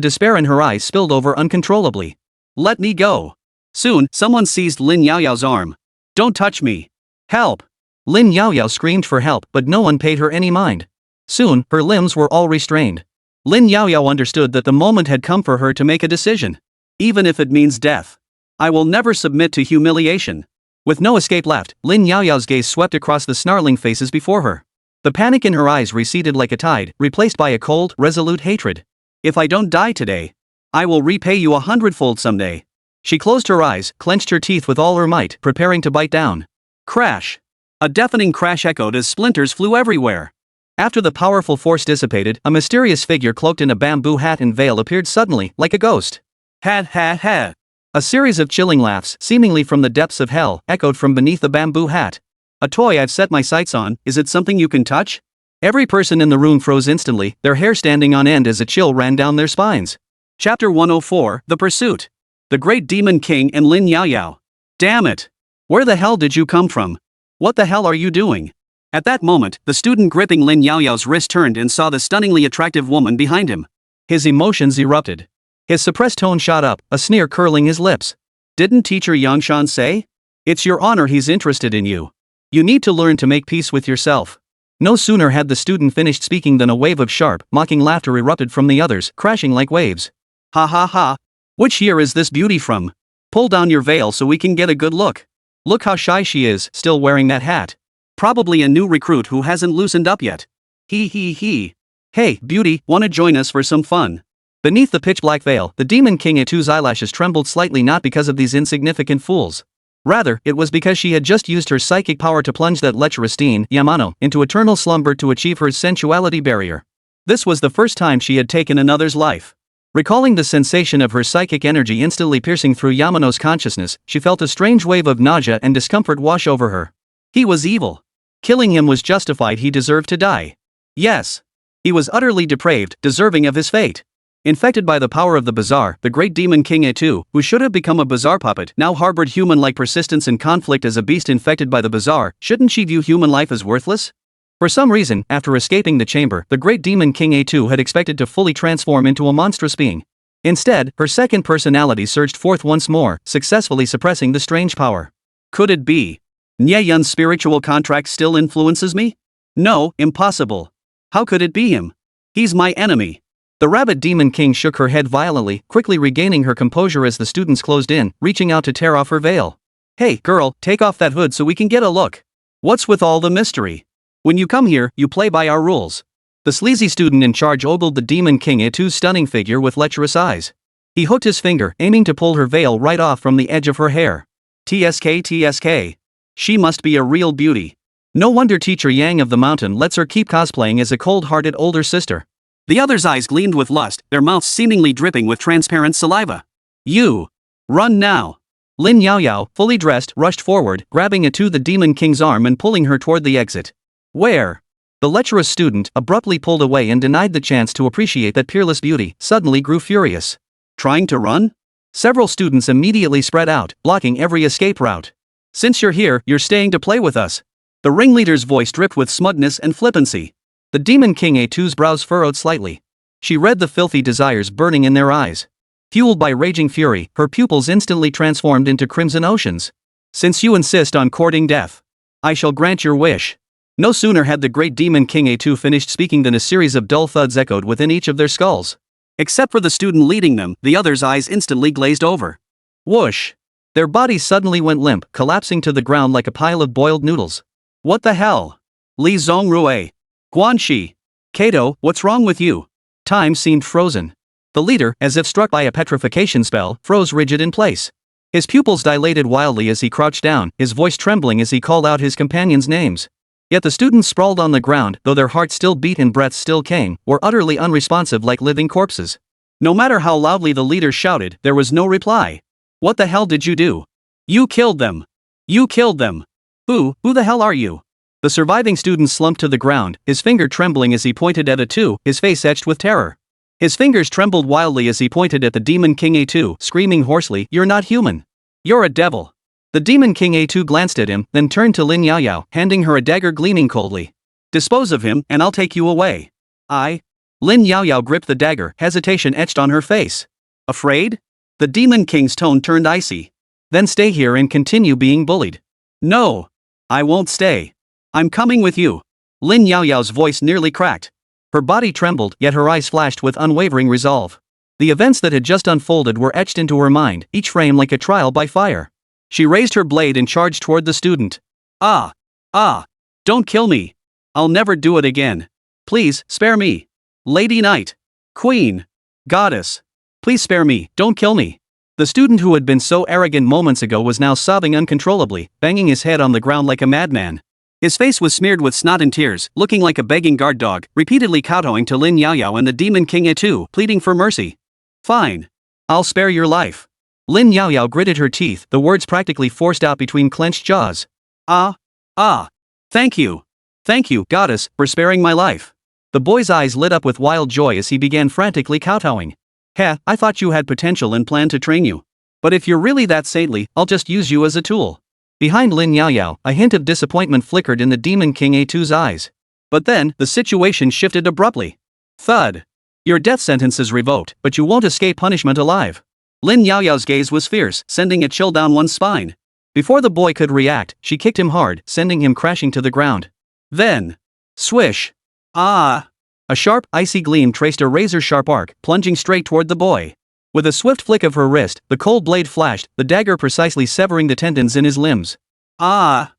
despair in her eyes spilled over uncontrollably. "Let me go." Soon, someone seized Lin Yaoyao's arm. "Don't touch me. Help!" Lin Yaoyao screamed for help, but no one paid her any mind. Soon, her limbs were all restrained. Lin Yaoyao understood that the moment had come for her to make a decision. Even if it means death. I will never submit to humiliation. With no escape left, Lin Yaoyao's gaze swept across the snarling faces before her. The panic in her eyes receded like a tide, replaced by a cold, resolute hatred. "If I don't die today, I will repay you 100-fold someday." She closed her eyes, clenched her teeth with all her might, preparing to bite down. Crash! A deafening crash echoed as splinters flew everywhere. After the powerful force dissipated, a mysterious figure cloaked in a bamboo hat and veil appeared suddenly, like a ghost. "Ha ha ha!" A series of chilling laughs, seemingly from the depths of hell, echoed from beneath the bamboo hat. "A toy I've set my sights on, is it something you can touch?" Every person in the room froze instantly, their hair standing on end as a chill ran down their spines. Chapter 104, The Pursuit. The Great Demon King and Lin Yaoyao. Damn it! Where the hell did you come from? What the hell are you doing? At that moment, the student gripping Lin Yaoyao's wrist turned and saw the stunningly attractive woman behind him. His emotions erupted. His suppressed tone shot up, a sneer curling his lips. "Didn't teacher Yangshan say? It's your honor he's interested in you. You need to learn to make peace with yourself." No sooner had the student finished speaking than a wave of sharp, mocking laughter erupted from the others, crashing like waves. "Ha ha ha! Which year is this beauty from? Pull down your veil so we can get a good look. Look how shy she is, still wearing that hat. Probably a new recruit who hasn't loosened up yet. He he he. Hey, beauty, wanna join us for some fun?" Beneath the pitch-black veil, the Demon King Atu's eyelashes trembled slightly, not because of these insignificant fools. Rather, it was because she had just used her psychic power to plunge that lecherous teen, Yamano, into eternal slumber to achieve her sensuality barrier. This was the first time she had taken another's life. Recalling the sensation of her psychic energy instantly piercing through Yamano's consciousness, she felt a strange wave of nausea and discomfort wash over her. He was evil. Killing him was justified, he deserved to die. Yes. He was utterly depraved, deserving of his fate. Infected by the power of the bazaar, the great demon King Atu, who should have become a bazaar puppet, now harbored human-like persistence and conflict as a beast infected by the bazaar. Shouldn't she view human life as worthless? For some reason, after escaping the chamber, the great demon King Atu had expected to fully transform into a monstrous being. Instead, her second personality surged forth once more, successfully suppressing the strange power. Could it be? Nie Yun's spiritual contract still influences me? No, impossible. How could it be him? He's my enemy. The rabbit demon king shook her head violently, quickly regaining her composure as the students closed in, reaching out to tear off her veil. Hey, girl, take off that hood so we can get a look. What's with all the mystery? When you come here, you play by our rules. The sleazy student in charge ogled the demon king Itu's stunning figure with lecherous eyes. He hooked his finger, aiming to pull her veil right off from the edge of her hair. TSK. She must be a real beauty. No wonder teacher Yang of the mountain lets her keep cosplaying as a cold-hearted older sister. The other's eyes gleamed with lust, their mouths seemingly dripping with transparent saliva. You! Run now! Lin Yaoyao, fully dressed, rushed forward, grabbing Itu the demon king's arm and pulling her toward the exit. Where? The lecherous student, abruptly pulled away and denied the chance to appreciate that peerless beauty, suddenly grew furious. Trying to run? Several students immediately spread out, blocking every escape route. Since you're here, you're staying to play with us. The ringleader's voice dripped with smugness and flippancy. The demon king Itu's brows furrowed slightly. She read the filthy desires burning in their eyes. Fueled by raging fury, her pupils instantly transformed into crimson oceans. Since you insist on courting death, I shall grant your wish. No sooner had the great demon king Itu finished speaking than a series of dull thuds echoed within each of their skulls. Except for the student leading them, the others' eyes instantly glazed over. Whoosh! Their bodies suddenly went limp, collapsing to the ground like a pile of boiled noodles. What the hell? Li Zongrui. Guanxi. Kato, what's wrong with you? Time seemed frozen. The leader, as if struck by a petrification spell, froze rigid in place. His pupils dilated wildly as he crouched down, his voice trembling as he called out his companions' names. Yet the students sprawled on the ground, though their hearts still beat and breaths still came, were utterly unresponsive like living corpses. No matter how loudly the leader shouted, there was no reply. What the hell did you do? You killed them. You killed them. Who the hell are you? The surviving student slumped to the ground, his finger trembling as he pointed at Itu, his face etched with terror. His fingers trembled wildly as he pointed at the demon king Itu, screaming hoarsely, "You're not human. You're a devil." The demon king Itu glanced at him, then turned to Lin Yaoyao, handing her a dagger gleaming coldly. Dispose of him, and I'll take you away. Lin Yaoyao gripped the dagger, hesitation etched on her face. Afraid? The demon king's tone turned icy. Then stay here and continue being bullied. No. I won't stay. I'm coming with you. Lin Yaoyao's voice nearly cracked. Her body trembled, yet her eyes flashed with unwavering resolve. The events that had just unfolded were etched into her mind, each frame like a trial by fire. She raised her blade and charged toward the student. Don't kill me. I'll never do it again. Please, spare me. Lady Knight. Queen. Goddess. Please spare me, don't kill me. The student who had been so arrogant moments ago was now sobbing uncontrollably, banging his head on the ground like a madman. His face was smeared with snot and tears, looking like a begging guard dog, repeatedly kowtowing to Lin Yaoyao and the demon king Itu, pleading for mercy. Fine. I'll spare your life. Lin Yaoyao gritted her teeth, the words practically forced out between clenched jaws. Thank you. Thank you, goddess, for sparing my life. The boy's eyes lit up with wild joy as he began frantically kowtowing. I thought you had potential and planned to train you. But if you're really that saintly, I'll just use you as a tool. Behind Lin Yaoyao, a hint of disappointment flickered in the demon king Itu's eyes. But then, the situation shifted abruptly. Thud. Your death sentence is revoked, but you won't escape punishment alive. Lin Yaoyao's gaze was fierce, sending a chill down one's spine. Before the boy could react, she kicked him hard, sending him crashing to the ground. Then, swish. A sharp, icy gleam traced a razor-sharp arc, plunging straight toward the boy. With a swift flick of her wrist, the cold blade flashed, the dagger precisely severing the tendons in his limbs. A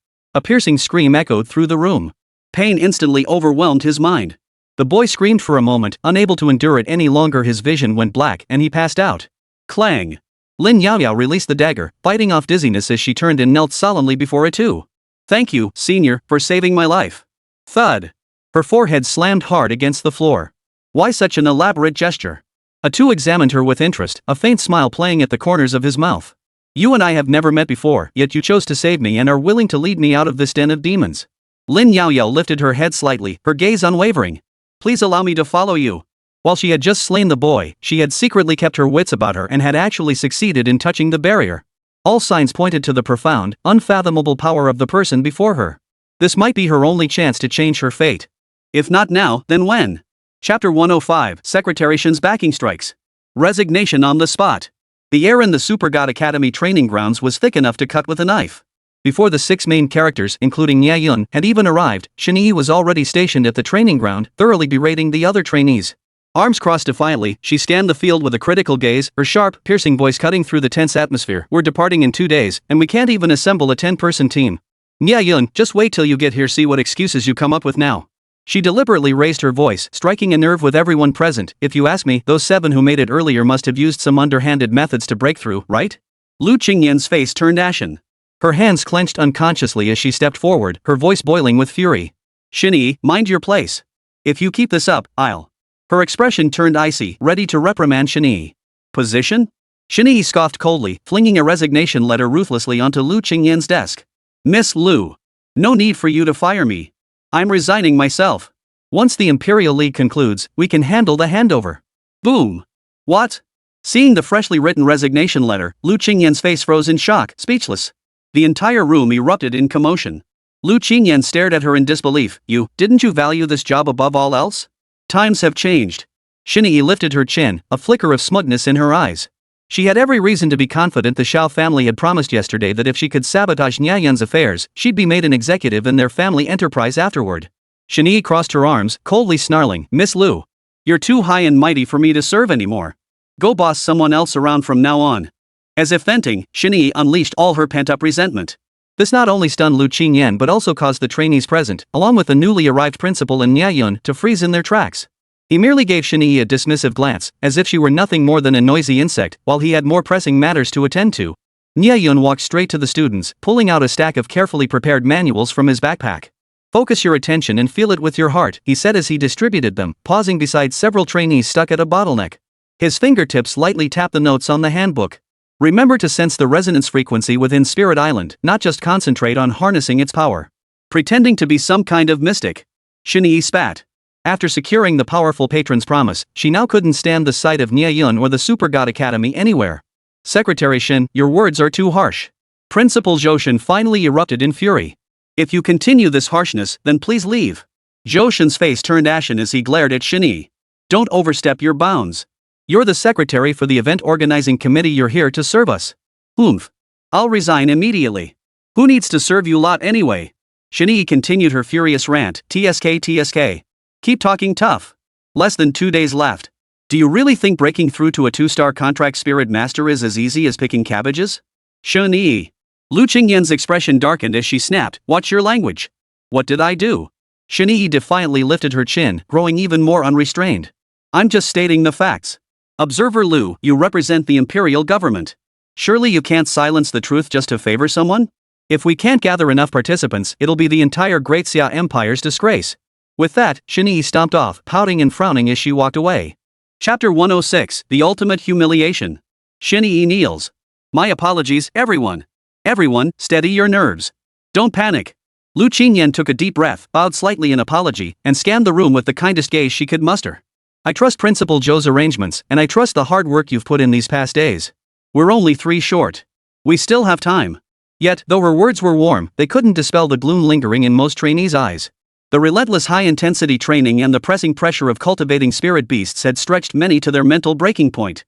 piercing scream echoed through the room. Pain instantly overwhelmed his mind. The boy screamed for a moment, unable to endure it any longer. His vision went black, and he passed out. Clang! Lin Yaoyao released the dagger, fighting off dizziness as she turned and knelt solemnly before Itu. Thank you, senior, for saving my life. Thud! Her forehead slammed hard against the floor. Why such an elaborate gesture? Itu examined her with interest, a faint smile playing at the corners of his mouth. You and I have never met before, yet you chose to save me and are willing to lead me out of this den of demons. Lin Yaoyao lifted her head slightly, her gaze unwavering. Please allow me to follow you. While she had just slain the boy, she had secretly kept her wits about her and had actually succeeded in touching the barrier. All signs pointed to the profound, unfathomable power of the person before her. This might be her only chance to change her fate. If not now, then when? Chapter 105, Secretary Shin's backing strikes. Resignation on the spot. The air in the Super God Academy training grounds was thick enough to cut with a knife. Before the 6 main characters, including Nie Yun, had even arrived, Nie was already stationed at the training ground, thoroughly berating the other trainees. Arms crossed defiantly, she scanned the field with a critical gaze, her sharp, piercing voice cutting through the tense atmosphere. We're departing in 2 days, and we can't even assemble a 10-person team. Nie Yun, just wait till you get here, see what excuses you come up with now. She deliberately raised her voice, striking a nerve with everyone present. If you ask me, those 7 who made it earlier must have used some underhanded methods to break through, right? Lu Qingyan's face turned ashen. Her hands clenched unconsciously as she stepped forward, her voice boiling with fury. Nie, mind your place. If you keep this up, I'll. Her expression turned icy, ready to reprimand Nie. Position? Nie scoffed coldly, flinging a resignation letter ruthlessly onto Lu Qingyan's desk. Miss Lu. No need for you to fire me. I'm resigning myself. Once the Imperial League concludes, we can handle the handover. Boom. What? Seeing the freshly written resignation letter, Lu Qingyan's face froze in shock, speechless. The entire room erupted in commotion. Lu Qingyan stared at her in disbelief. Didn't you value this job above all else? Times have changed. Nie lifted her chin, a flicker of smugness in her eyes. She had every reason to be confident the Shao family had promised yesterday that if she could sabotage Nie Yun's affairs, she'd be made an executive in their family enterprise afterward. Nie crossed her arms, coldly snarling, Miss Lu. You're too high and mighty for me to serve anymore. Go boss someone else around from now on. As if venting, Nie unleashed all her pent-up resentment. This not only stunned Lu Qingyan but also caused the trainees present, along with the newly arrived principal and Nie Yun, to freeze in their tracks. He merely gave Nie a dismissive glance, as if she were nothing more than a noisy insect, while he had more pressing matters to attend to. Nie Yun walked straight to the students, pulling out a stack of carefully prepared manuals from his backpack. Focus your attention and feel it with your heart, he said as he distributed them, pausing beside several trainees stuck at a bottleneck. His fingertips lightly tapped the notes on the handbook. Remember to sense the resonance frequency within Spirit Island, not just concentrate on harnessing its power. Pretending to be some kind of mystic. Nie spat. After securing the powerful patron's promise, she now couldn't stand the sight of Nie Yun or the Super God Academy anywhere. Secretary Shin, your words are too harsh. Principal Zhou finally erupted in fury. If you continue this harshness, then please leave. Zhou face turned ashen as he glared at Nie. Don't overstep your bounds. You're the secretary for the event organizing committee, you're here to serve us. I'll resign immediately. Who needs to serve you lot anyway? Nie continued her furious rant, TSK. Keep talking tough. Less than 2 days left. Do you really think breaking through to a 2-star contract spirit master is as easy as picking cabbages? Nie. Lu Qingyan's expression darkened as she snapped, watch your language. What did I do? Nie defiantly lifted her chin, growing even more unrestrained. I'm just stating the facts. Observer Lu, you represent the imperial government. Surely you can't silence the truth just to favor someone? If we can't gather enough participants, it'll be the entire Great Xia Empire's disgrace. With that, Nie stomped off, pouting and frowning as she walked away. Chapter 106, The Ultimate Humiliation. Nie kneels. My apologies, everyone. Everyone, steady your nerves. Don't panic. Lu Qingyan took a deep breath, bowed slightly in apology, and scanned the room with the kindest gaze she could muster. I trust Principal Zhou's arrangements, and I trust the hard work you've put in these past days. We're only 3 short. We still have time. Yet, though her words were warm, they couldn't dispel the gloom lingering in most trainees' eyes. The relentless high-intensity training and the pressing pressure of cultivating spirit beasts had stretched many to their mental breaking point.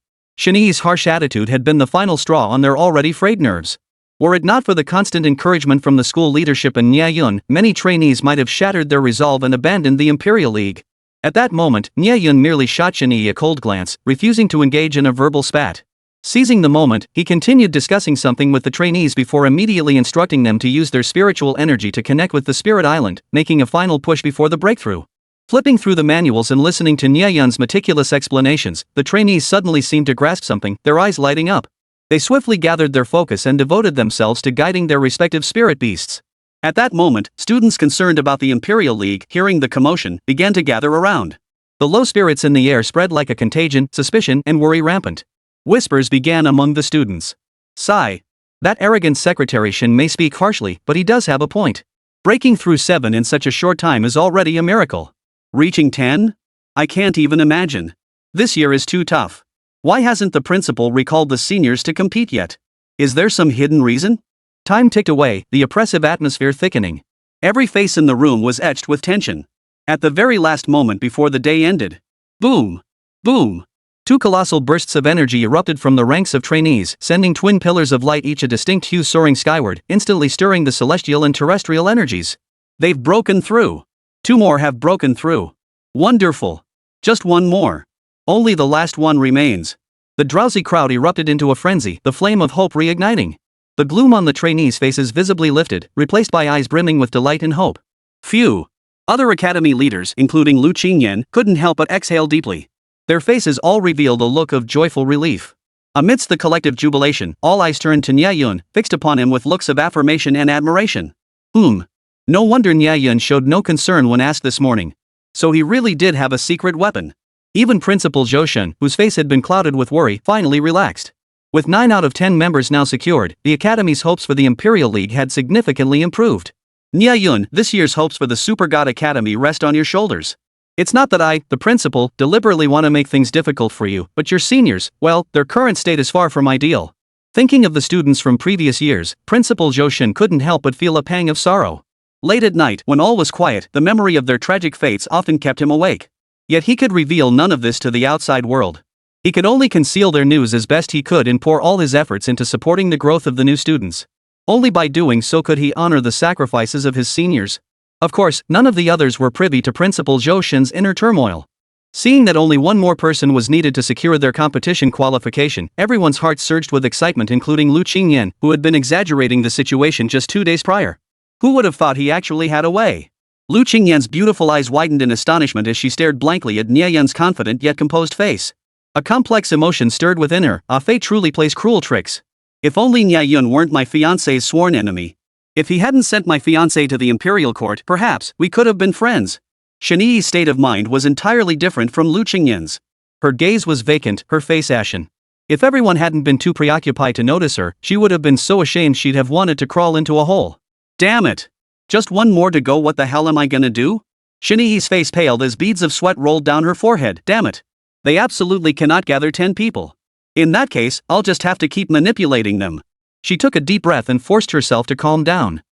Nie's harsh attitude had been the final straw on their already frayed nerves. Were it not for the constant encouragement from the school leadership and Nie Yun, many trainees might have shattered their resolve and abandoned the Imperial League. At that moment, Nie Yun merely shot Nie a cold glance, refusing to engage in a verbal spat. Seizing the moment, he continued discussing something with the trainees before immediately instructing them to use their spiritual energy to connect with the Spirit Island, making a final push before the breakthrough. Flipping through the manuals and listening to Nie Yun's meticulous explanations, the trainees suddenly seemed to grasp something, their eyes lighting up. They swiftly gathered their focus and devoted themselves to guiding their respective spirit beasts. At that moment, students concerned about the Imperial League, hearing the commotion, began to gather around. The low spirits in the air spread like a contagion, suspicion and worry rampant. Whispers began among the students. Sigh. That arrogant Secretary Shin may speak harshly, but he does have a point. Breaking through 7 in such a short time is already a miracle. Reaching 10? I can't even imagine. This year is too tough. Why hasn't the principal recalled the seniors to compete yet? Is there some hidden reason? Time ticked away, the oppressive atmosphere thickening. Every face in the room was etched with tension. At the very last moment before the day ended. Boom! Boom! Two colossal bursts of energy erupted from the ranks of trainees, sending twin pillars of light, each a distinct hue, soaring skyward, instantly stirring the celestial and terrestrial energies. They've broken through. Two more have broken through. Wonderful. Just one more. Only the last one remains. The drowsy crowd erupted into a frenzy, the flame of hope reigniting. The gloom on the trainees' faces visibly lifted, replaced by eyes brimming with delight and hope. Phew. Other academy leaders, including Lu Qingyan, couldn't help but exhale deeply. Their faces all revealed a look of joyful relief. Amidst the collective jubilation, all eyes turned to Nie Yun, fixed upon him with looks of affirmation and admiration. No wonder Nie Yun showed no concern when asked this morning. So he really did have a secret weapon. Even Principal Zhou Shun, whose face had been clouded with worry, finally relaxed. With 9 out of 10 members now secured, the Academy's hopes for the Imperial League had significantly improved. Nie Yun, this year's hopes for the Super God Academy rest on your shoulders. It's not that I, the principal, deliberately want to make things difficult for you, but your seniors, well, their current state is far from ideal. Thinking of the students from previous years, Principal Zhou Shun couldn't help but feel a pang of sorrow. Late at night, when all was quiet, the memory of their tragic fates often kept him awake. Yet he could reveal none of this to the outside world. He could only conceal their news as best he could and pour all his efforts into supporting the growth of the new students. Only by doing so could he honor the sacrifices of his seniors. Of course, none of the others were privy to Principal Zhou Shun's inner turmoil. Seeing that only one more person was needed to secure their competition qualification, everyone's hearts surged with excitement, including Lu Qingyan, who had been exaggerating the situation just 2 days prior. Who would have thought he actually had a way? Lu Qingyan's beautiful eyes widened in astonishment as she stared blankly at Nie Yun's confident yet composed face. A complex emotion stirred within her. Ah, fate truly plays cruel tricks. If only Nie Yun weren't my fiancé's sworn enemy. If he hadn't sent my fiancé to the imperial court, perhaps we could have been friends. Shani's state of mind was entirely different from Lu Qingyan's. Her gaze was vacant, her face ashen. If everyone hadn't been too preoccupied to notice her, she would have been so ashamed she'd have wanted to crawl into a hole. Damn it! Just one more to go, what the hell am I gonna do? Shani's face paled as beads of sweat rolled down her forehead. Damn it! They absolutely cannot gather 10 people. In that case, I'll just have to keep manipulating them. She took a deep breath and forced herself to calm down.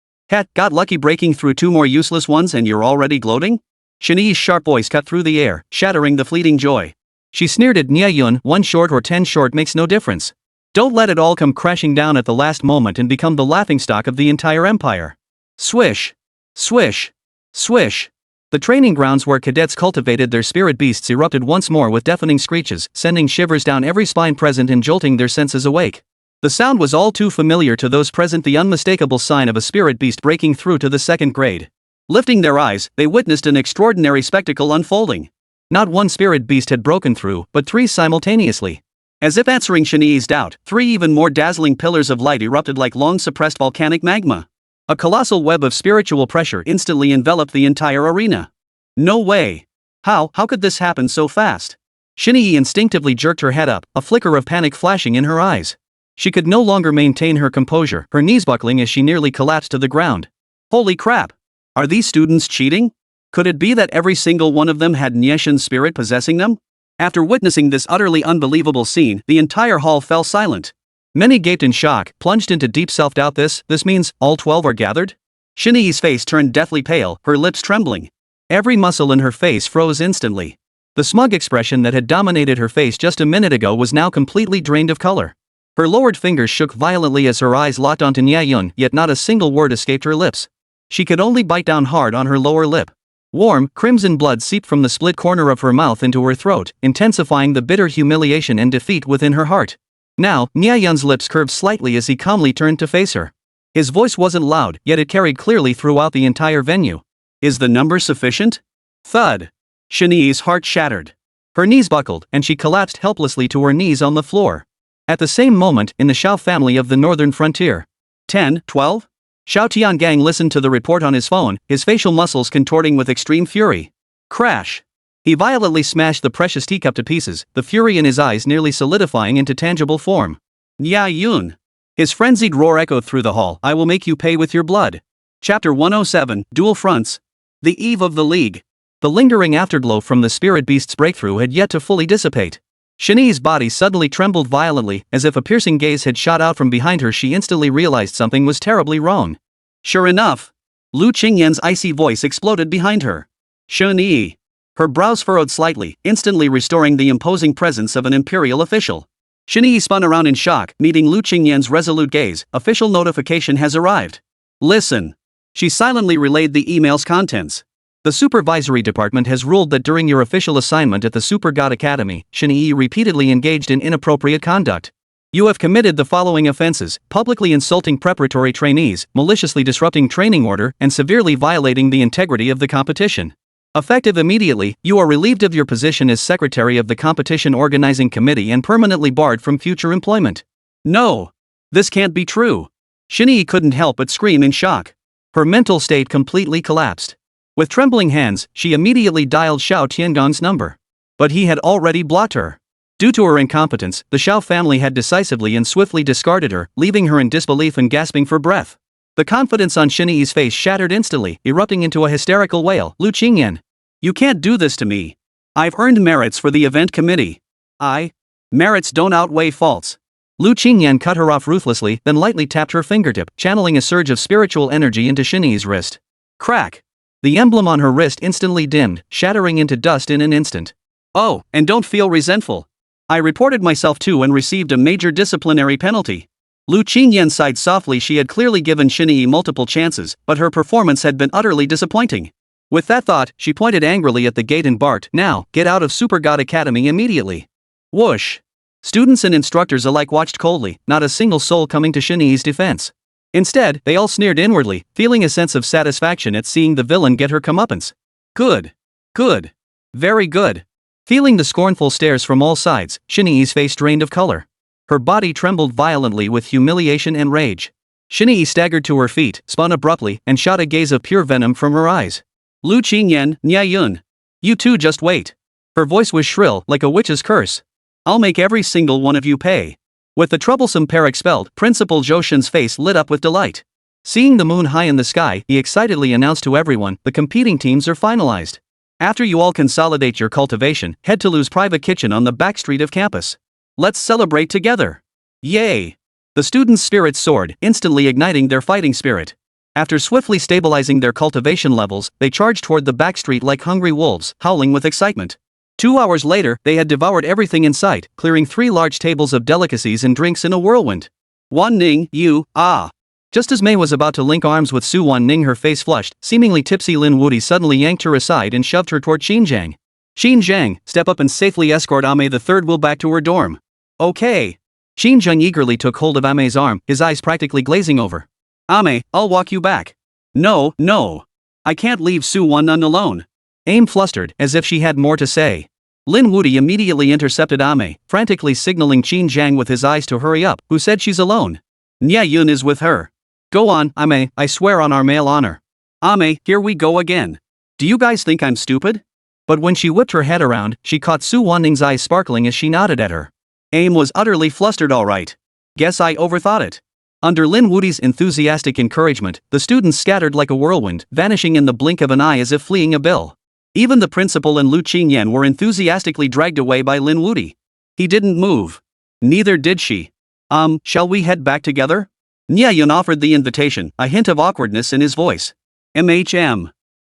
Got lucky breaking through 2 more useless ones and you're already gloating? Shani's sharp voice cut through the air, shattering the fleeting joy. She sneered at Nie Yun. 1 short or 10 short makes no difference. Don't let it all come crashing down at the last moment and become the laughingstock of the entire empire. Swish. Swish. Swish. The training grounds where cadets cultivated their spirit beasts erupted once more with deafening screeches, sending shivers down every spine present and jolting their senses awake. The sound was all too familiar to those present, the unmistakable sign of a spirit beast breaking through to the 2nd grade. Lifting their eyes, they witnessed an extraordinary spectacle unfolding. Not 1 spirit beast had broken through, but 3 simultaneously. As if answering Shani's doubt, 3 even more dazzling pillars of light erupted like long-suppressed volcanic magma. A colossal web of spiritual pressure instantly enveloped the entire arena. No way! How could this happen so fast? Shani instinctively jerked her head up, a flicker of panic flashing in her eyes. She could no longer maintain her composure, her knees buckling as she nearly collapsed to the ground. Holy crap! Are these students cheating? Could it be that every single one of them had Nie Yun's spirit possessing them? After witnessing this utterly unbelievable scene, the entire hall fell silent. Many gaped in shock, plunged into deep self-doubt. This means all 12 are gathered? Shani's face turned deathly pale, her lips trembling. Every muscle in her face froze instantly. The smug expression that had dominated her face just a minute ago was now completely drained of color. Her lowered fingers shook violently as her eyes locked onto Nie Yun, yet not a single word escaped her lips. She could only bite down hard on her lower lip. Warm, crimson blood seeped from the split corner of her mouth into her throat, intensifying the bitter humiliation and defeat within her heart. Now, Nie Yun's lips curved slightly as he calmly turned to face her. His voice wasn't loud, yet it carried clearly throughout the entire venue. Is the number sufficient? Thud. Shani's heart shattered. Her knees buckled, and she collapsed helplessly to her knees on the floor. At the same moment, in the Xiao family of the northern frontier. 10, 12? Xiao Tiangang listened to the report on his phone, his facial muscles contorting with extreme fury. Crash. He violently smashed the precious teacup to pieces, the fury in his eyes nearly solidifying into tangible form. Nie Yun. His frenzied roar echoed through the hall. I will make you pay with your blood. Chapter 107, Dual Fronts. The eve of the League. The lingering afterglow from the spirit beast's breakthrough had yet to fully dissipate. Shani's body suddenly trembled violently, as if a piercing gaze had shot out from behind her. She instantly realized something was terribly wrong. Sure enough. Lu Qingyan's icy voice exploded behind her. Shani. Her brows furrowed slightly, instantly restoring the imposing presence of an imperial official. Shinyi spun around in shock, meeting Lu Qingyan's resolute gaze. Official notification has arrived. Listen. She silently relayed the email's contents. The supervisory department has ruled that during your official assignment at the Super God Academy, Shinyi repeatedly engaged in inappropriate conduct. You have committed the following offenses: publicly insulting preparatory trainees, maliciously disrupting training order, and severely violating the integrity of the competition. Effective immediately, you are relieved of your position as secretary of the competition organizing committee and permanently barred from future employment. No! This can't be true. Shinyi couldn't help but scream in shock. Her mental state completely collapsed. With trembling hands, she immediately dialed Xiao Tiangong's number. But he had already blocked her. Due to her incompetence, the Xiao family had decisively and swiftly discarded her, leaving her in disbelief and gasping for breath. The confidence on Shinyi's face shattered instantly, erupting into a hysterical wail. Lu Qingyan. You can't do this to me. I've earned merits for the event committee. Merits don't outweigh faults. Lu Qingyan cut her off ruthlessly, then lightly tapped her fingertip, channeling a surge of spiritual energy into Shinyi's wrist. Crack! The emblem on her wrist instantly dimmed, shattering into dust in an instant. Oh, and don't feel resentful. I reported myself too and received a major disciplinary penalty. Lu Qingyan sighed softly. She had clearly given Shinyi multiple chances, but her performance had been utterly disappointing. With that thought, she pointed angrily at the gate and barked, "Now, get out of Super God Academy immediately." Whoosh! Students and instructors alike watched coldly, not a single soul coming to Shinyi's defense. Instead, they all sneered inwardly, feeling a sense of satisfaction at seeing the villain get her comeuppance. Good. Good. Very good. Feeling the scornful stares from all sides, Shinyi's face drained of color. Her body trembled violently with humiliation and rage. Shinyi staggered to her feet, spun abruptly, and shot a gaze of pure venom from her eyes. Lu Qingyan, Nie Yun. You two just wait. Her voice was shrill, like a witch's curse. I'll make every single one of you pay. With the troublesome pair expelled, Principal Zhou Shen's face lit up with delight. Seeing the moon high in the sky, he excitedly announced to everyone, the competing teams are finalized. After you all consolidate your cultivation, head to Lu's private kitchen on the back street of campus. Let's celebrate together. Yay! The students' spirits soared, instantly igniting their fighting spirit. After swiftly stabilizing their cultivation levels, they charged toward the back street like hungry wolves, howling with excitement. 2 hours later, they had devoured everything in sight, clearing 3 large tables of delicacies and drinks in a whirlwind. Wan Ning, you, ah! Just as Mei was about to link arms with Su Wan Ning, her face flushed, seemingly tipsy Lin Wuti suddenly yanked her aside and shoved her toward Xinjiang. Xinjiang, step up and safely escort Ame the Third Will back to her dorm. Okay. Xinjiang eagerly took hold of Ame's arm, his eyes practically glazing over. Ame, I'll walk you back. No. I can't leave Su Wan Nun alone. Ame flustered, as if she had more to say. Lin Wuti immediately intercepted Ame, frantically signaling Xinjiang with his eyes to hurry up, who said she's alone. Nie Yun is with her. Go on, Ame, I swear on our male honor. Ame, here we go again. Do you guys think I'm stupid? But when she whipped her head around, she caught Su Wanning's eyes sparkling as she nodded at her. Ame was utterly flustered. All right. Guess I overthought it. Under Lin Wuti's enthusiastic encouragement, the students scattered like a whirlwind, vanishing in the blink of an eye as if fleeing a bill. Even the principal and Lu Qingyan were enthusiastically dragged away by Lin Wuti. He didn't move. Neither did she. Shall we head back together? Nie Yun offered the invitation, a hint of awkwardness in his voice.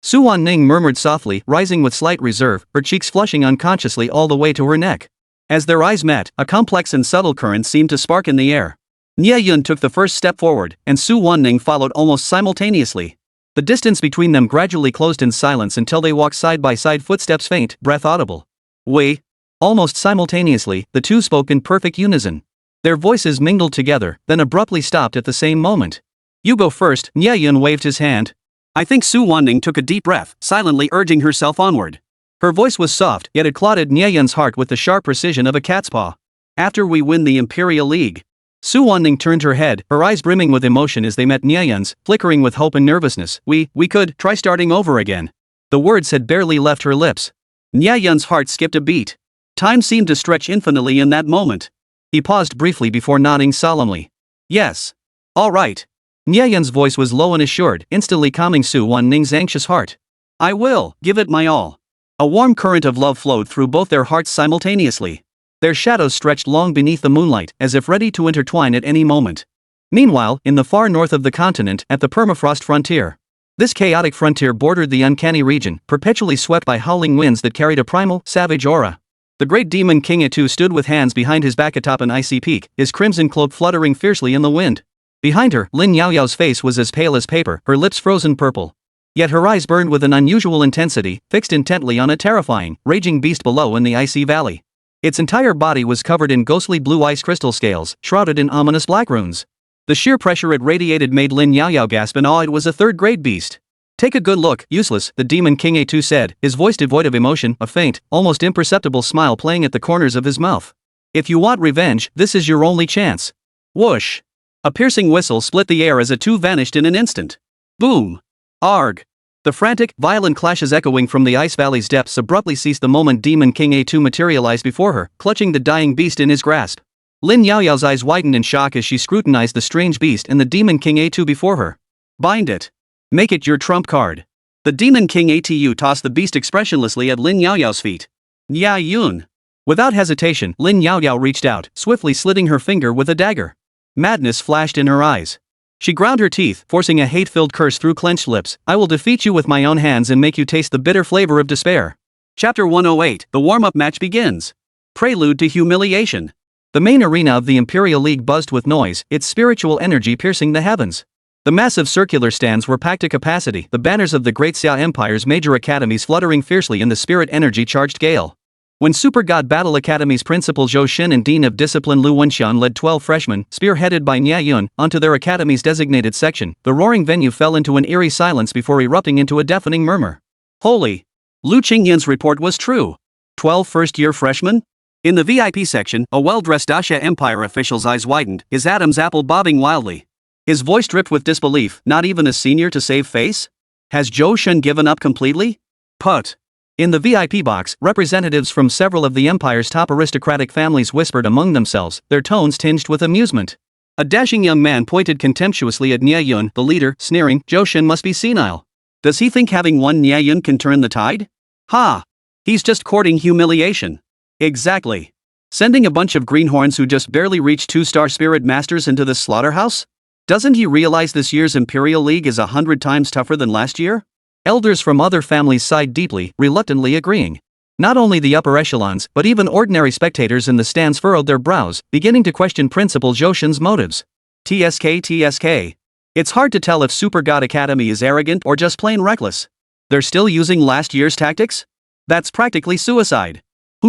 Su Wan Ning murmured softly, rising with slight reserve, her cheeks flushing unconsciously all the way to her neck. As their eyes met, a complex and subtle current seemed to spark in the air. Nie Yun took the first step forward, and Su Wan Ning followed almost simultaneously. The distance between them gradually closed in silence until they walked side by side, footsteps faint, breath audible. We. Almost simultaneously, the two spoke in perfect unison. Their voices mingled together, then abruptly stopped at the same moment. You go first, Nie Yun waved his hand. I think Su Wanning took a deep breath, silently urging herself onward. Her voice was soft, yet it clotted Nie Yun's heart with the sharp precision of a cat's paw. After we win the Imperial League. Su Wanning turned her head, her eyes brimming with emotion as they met Nie Yun's, flickering with hope and nervousness. We could try starting over again. The words had barely left her lips. Nie Yun's heart skipped a beat. Time seemed to stretch infinitely in that moment. He paused briefly before nodding solemnly. Yes. All right. Nie Yun's voice was low and assured, instantly calming Su Wanning's anxious heart. I will give it my all. A warm current of love flowed through both their hearts simultaneously. Their shadows stretched long beneath the moonlight, as if ready to intertwine at any moment. Meanwhile, in the far north of the continent, at the permafrost frontier, This chaotic frontier bordered the uncanny region, perpetually swept by howling winds that carried a primal, savage aura. The great demon King Atu stood with hands behind his back atop an icy peak, his crimson cloak fluttering fiercely in the wind. Behind her, Lin Yaoyao's face was as pale as paper, her lips frozen purple. Yet her eyes burned with an unusual intensity, fixed intently on a terrifying, raging beast below in the icy valley. Its entire body was covered in ghostly blue ice crystal scales, shrouded in ominous black runes. The sheer pressure it radiated made Lin Yaoyao gasp in awe. It was a third-grade beast. "Take a good look, useless," the demon King Atu said, his voice devoid of emotion, a faint, almost imperceptible smile playing at the corners of his mouth. "If you want revenge, this is your only chance." Whoosh! A piercing whistle split the air as Atu vanished in an instant. Boom! Arg! The frantic, violent clashes echoing from the ice valley's depths abruptly ceased the moment Demon King Atu materialized before her, clutching the dying beast in his grasp. Lin Yaoyao's eyes widened in shock as she scrutinized the strange beast and the Demon King Atu before her. "Bind it. Make it your trump card." The Demon King Atu tossed the beast expressionlessly at Lin Yaoyao's feet. Nie Yun. Without hesitation, Lin Yaoyao reached out, swiftly slitting her finger with a dagger. Madness flashed in her eyes. She ground her teeth, forcing a hate-filled curse through clenched lips. "I will defeat you with my own hands and make you taste the bitter flavor of despair." Chapter 108, the warm-up match begins. Prelude to humiliation. The main arena of the Imperial League buzzed with noise, its spiritual energy piercing the heavens. The massive circular stands were packed to capacity, the banners of the Great Xia Empire's major academies fluttering fiercely in the spirit energy-charged gale. When Super God Battle Academy's principal Zhou Xin and Dean of Discipline Lu Wenxian led 12 freshmen, spearheaded by Nie Yun, onto their academy's designated section, the roaring venue fell into an eerie silence before erupting into a deafening murmur. Holy! Lu Qingyun's report was true. 12 first-year freshmen? In the VIP section, a well-dressed Daxia Empire official's eyes widened, his Adam's apple bobbing wildly. His voice dripped with disbelief. Not even a senior to save face? Has Zhou Xin given up completely? Put. In the VIP box, representatives from several of the Empire's top aristocratic families whispered among themselves, their tones tinged with amusement. A dashing young man pointed contemptuously at Nie Yun, the leader, sneering, "Zhou Xin must be senile. Does he think having won Nie Yun can turn the tide? Ha! He's just courting humiliation." Exactly. Sending a bunch of greenhorns who just barely reached 2-star spirit masters into this slaughterhouse? Doesn't he realize this year's Imperial League is 100 times tougher than last year? Elders from other families sighed deeply, reluctantly agreeing. Not only the upper echelons, but even ordinary spectators in the stands furrowed their brows, beginning to question Principal Zhou Xin's motives. TSK. It's hard to tell if Super God Academy is arrogant or just plain reckless. They're still using last year's tactics? That's practically suicide.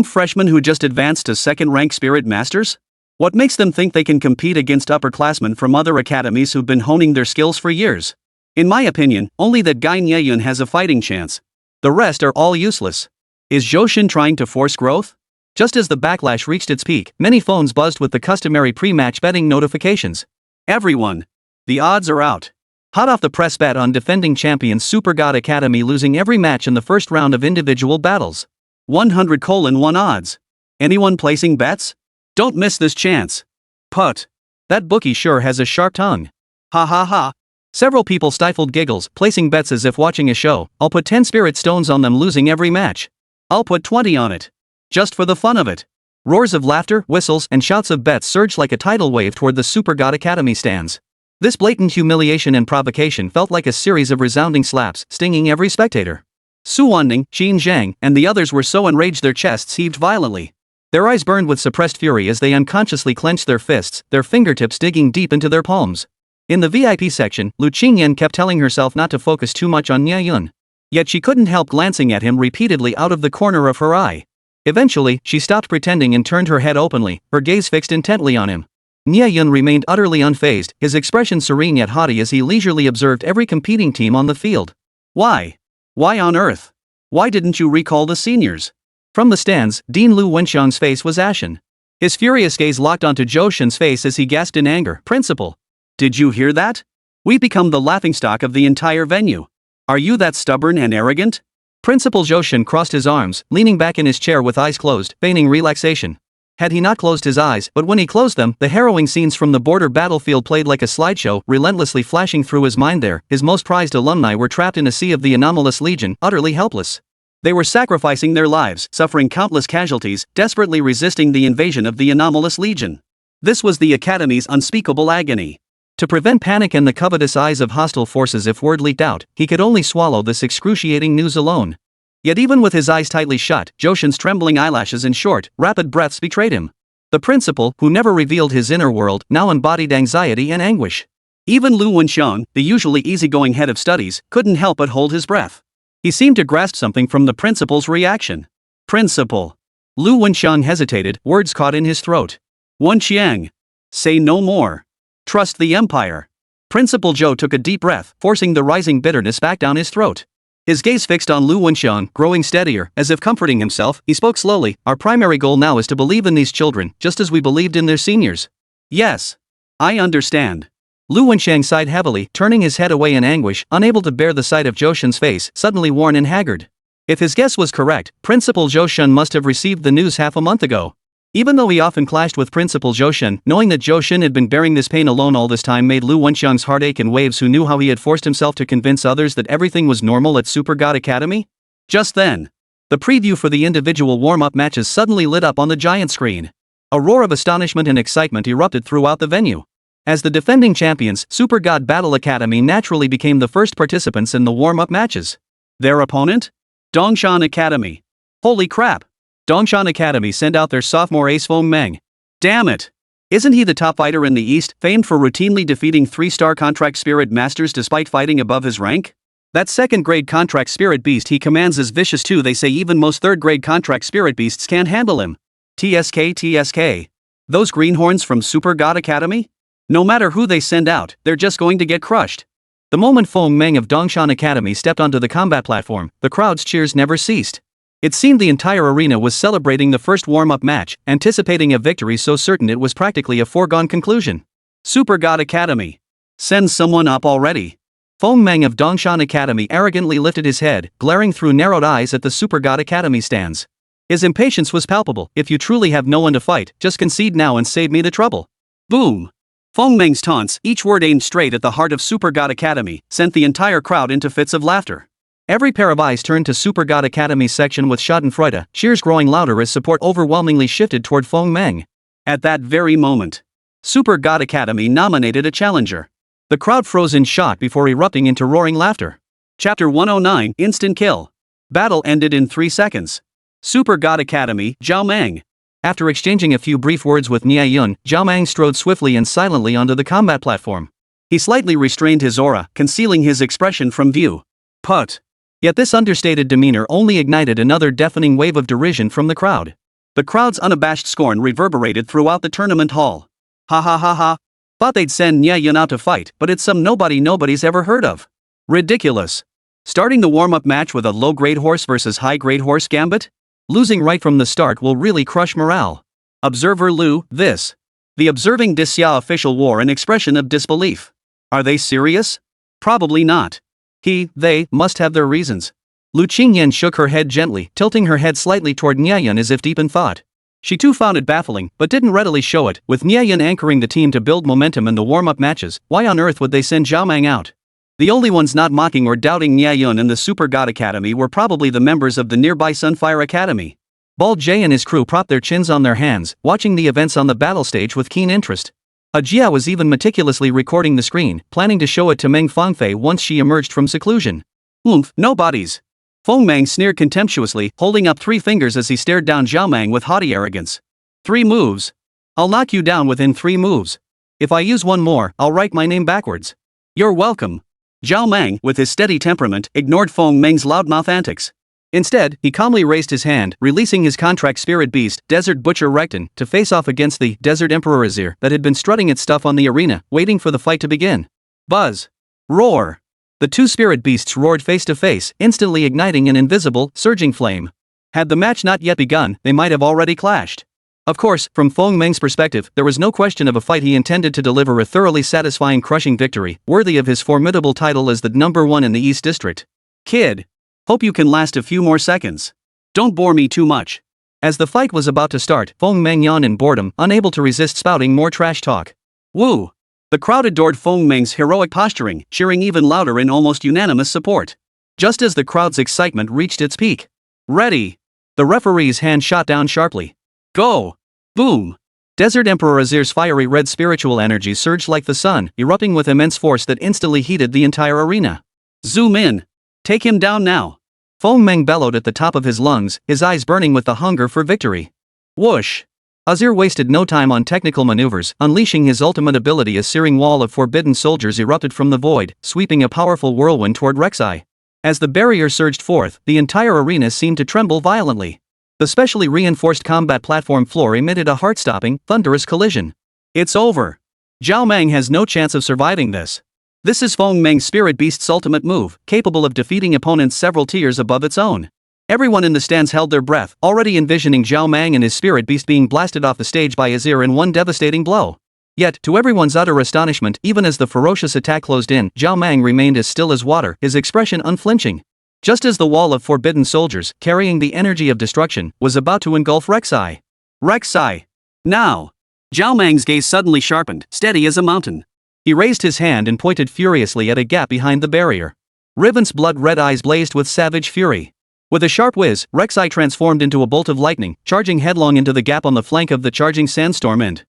Freshmen who just advanced to second-rank spirit masters? What makes them think they can compete against upperclassmen from other academies who've been honing their skills for years? In my opinion, only that guy Nie Yun has a fighting chance. The rest are all useless. Is Zhou Xin trying to force growth? Just as the backlash reached its peak, many phones buzzed with the customary pre-match betting notifications. Everyone. The odds are out. Hot off the press bet on defending champions Super God Academy losing every match in the first round of individual battles. 100:1 odds. Anyone placing bets? Don't miss this chance. Put. That bookie sure has a sharp tongue. Ha ha ha. Several people stifled giggles, placing bets as if watching a show. "I'll put 10 spirit stones on them losing every match. I'll put 20 on it. Just for the fun of it." Roars of laughter, whistles, and shouts of bets surged like a tidal wave toward the Super God Academy stands. This blatant humiliation and provocation felt like a series of resounding slaps, stinging every spectator. Su Wanning, Qin Zhang, and the others were so enraged their chests heaved violently. Their eyes burned with suppressed fury as they unconsciously clenched their fists, their fingertips digging deep into their palms. In the VIP section, Lu Qingyan kept telling herself not to focus too much on Nie Yun. Yet she couldn't help glancing at him repeatedly out of the corner of her eye. Eventually, she stopped pretending and turned her head openly, her gaze fixed intently on him. Nie Yun remained utterly unfazed, his expression serene yet haughty as he leisurely observed every competing team on the field. Why? Why on earth? Why didn't you recall the seniors? From the stands, Dean Lu Wenxiang's face was ashen. His furious gaze locked onto Zhou Xin's face as he gasped in anger. "Principal! Did you hear that? We become the laughingstock of the entire venue. Are you that stubborn and arrogant?" Principal Zhou Xin crossed his arms, leaning back in his chair with eyes closed, feigning relaxation. Had he not closed his eyes, but when he closed them, the harrowing scenes from the border battlefield played like a slideshow, relentlessly flashing through his mind there. His most prized alumni were trapped in a sea of the anomalous legion, utterly helpless. They were sacrificing their lives, suffering countless casualties, desperately resisting the invasion of the anomalous legion. This was the Academy's unspeakable agony. To prevent panic and the covetous eyes of hostile forces if word leaked out, he could only swallow this excruciating news alone. Yet even with his eyes tightly shut, Joshin's trembling eyelashes and short, rapid breaths betrayed him. The principal, who never revealed his inner world, now embodied anxiety and anguish. Even Lu Wenxiang, the usually easygoing head of studies, couldn't help but hold his breath. He seemed to grasp something from the principal's reaction. Principal. Lu Wenxiang hesitated, words caught in his throat. Wenxiang. Say no more. Trust the empire. Principal Zhou took a deep breath, forcing the rising bitterness back down his throat. His gaze fixed on Lu Wenxiang, growing steadier, as if comforting himself, he spoke slowly. Our primary goal now is to believe in these children, just as we believed in their seniors. Yes. I understand. Lu Wenxiang sighed heavily, turning his head away in anguish, unable to bear the sight of Joshin's face, suddenly worn and haggard. If his guess was correct, Principal Joshin must have received the news half a month ago. Even though he often clashed with Principal Joshin, knowing that Joshin had been bearing this pain alone all this time made Lu Wenxiang's heart ache in waves. Who knew how he had forced himself to convince others that everything was normal at Super God Academy? Just then, the preview for the individual warm-up matches suddenly lit up on the giant screen. A roar of astonishment and excitement erupted throughout the venue. As the defending champions, Super God Battle Academy naturally became the first participants in the warm-up matches. Their opponent? Dongshan Academy. Holy crap! Dongshan Academy send out their sophomore ace Feng Meng. Damn it! Isn't he the top fighter in the East, famed for routinely defeating 3-star contract spirit masters despite fighting above his rank? That second-grade contract spirit beast he commands is vicious too. They say even most third-grade contract spirit beasts can't handle him. TSK. Those greenhorns from Super God Academy? No matter who they send out, they're just going to get crushed. The moment Feng Meng of Dongshan Academy stepped onto the combat platform, the crowd's cheers never ceased. It seemed the entire arena was celebrating the first warm-up match, anticipating a victory so certain it was practically a foregone conclusion. Super God Academy. Send someone up already. Feng Meng of Dongshan Academy arrogantly lifted his head, glaring through narrowed eyes at the Super God Academy stands. His impatience was palpable. If you truly have no one to fight, just concede now and save me the trouble. Boom. Feng Meng's taunts, each word aimed straight at the heart of Super God Academy, sent the entire crowd into fits of laughter. Every pair of eyes turned to Super God Academy's section with schadenfreude, cheers growing louder as support overwhelmingly shifted toward Feng Meng. At that very moment, Super God Academy nominated a challenger. The crowd froze in shock before erupting into roaring laughter. Chapter 109, Instant Kill. Battle ended in 3 seconds. Super God Academy, Zhao Mang. After exchanging a few brief words with Nie Yun, Zhao Mang strode swiftly and silently onto the combat platform. He slightly restrained his aura, concealing his expression from view. Put. Yet this understated demeanor only ignited another deafening wave of derision from the crowd. The crowd's unabashed scorn reverberated throughout the tournament hall. Ha ha ha ha. Thought they'd send Nie Yun out to fight, but it's some nobody nobody's ever heard of. Ridiculous. Starting the warm-up match with a low-grade horse versus high-grade horse gambit? Losing right from the start will really crush morale. Observer Lu, this. The observing Disya official wore an expression of disbelief. Are they serious? Probably not. They must have their reasons. Lu Qingyan shook her head gently, tilting her head slightly toward Nie Yun as if deep in thought. She too found it baffling, but didn't readily show it. With Nie Yun anchoring the team to build momentum in the warm-up matches, why on earth would they send Zhao Mang out? The only ones not mocking or doubting Nie Yun in the Super God Academy were probably the members of the nearby Sunfire Academy. Bald Jay and his crew propped their chins on their hands, watching the events on the battle stage with keen interest. Jia was even meticulously recording the screen, planning to show it to Meng Fangfei once she emerged from seclusion. No bodies. Feng Meng sneered contemptuously, holding up 3 fingers as he stared down Zhao Mang with haughty arrogance. 3 moves. I'll knock you down within 3 moves. If I use one more, I'll write my name backwards. You're welcome. Zhao Mang, with his steady temperament, ignored Feng Meng's loudmouth antics. Instead, he calmly raised his hand, releasing his contract spirit beast, Desert Butcher Recton, to face off against the Desert Emperor Azir that had been strutting its stuff on the arena, waiting for the fight to begin. Buzz. Roar. The 2 spirit beasts roared face to face, instantly igniting an invisible, surging flame. Had the match not yet begun, they might have already clashed. Of course, from Feng Meng's perspective, there was no question of a fight. He intended to deliver a thoroughly satisfying crushing victory, worthy of his formidable title as the #1 in the East District. Kid. Hope you can last a few more seconds. Don't bore me too much. As the fight was about to start, Feng Meng yawned in boredom, unable to resist spouting more trash talk. Woo! The crowd adored Feng Meng's heroic posturing, cheering even louder in almost unanimous support. Just as the crowd's excitement reached its peak. Ready! The referee's hand shot down sharply. Go! Boom! Desert Emperor Azir's fiery red spiritual energy surged like the sun, erupting with immense force that instantly heated the entire arena. Zoom in. Take him down now. Feng Meng bellowed at the top of his lungs, his eyes burning with the hunger for victory. Whoosh! Azir wasted no time on technical maneuvers, unleashing his ultimate ability. A searing wall of forbidden soldiers erupted from the void, sweeping a powerful whirlwind toward Rek'Sai. As the barrier surged forth, the entire arena seemed to tremble violently. The specially reinforced combat platform floor emitted a heart-stopping, thunderous collision. It's over. Zhao Mang has no chance of surviving this. This is Feng Meng's Spirit Beast's ultimate move, capable of defeating opponents several tiers above its own. Everyone in the stands held their breath, already envisioning Zhao Mang and his Spirit Beast being blasted off the stage by Azir in one devastating blow. Yet, to everyone's utter astonishment, even as the ferocious attack closed in, Zhao Mang remained as still as water, his expression unflinching. Just as the wall of forbidden soldiers, carrying the energy of destruction, was about to engulf Rek'Sai. Rek'Sai! Now! Zhao Mang's gaze suddenly sharpened, steady as a mountain. He raised his hand and pointed furiously at a gap behind the barrier. Riven's blood-red eyes blazed with savage fury. With a sharp whiz, Rek'Sai transformed into a bolt of lightning, charging headlong into the gap on the flank of the charging sandstorm and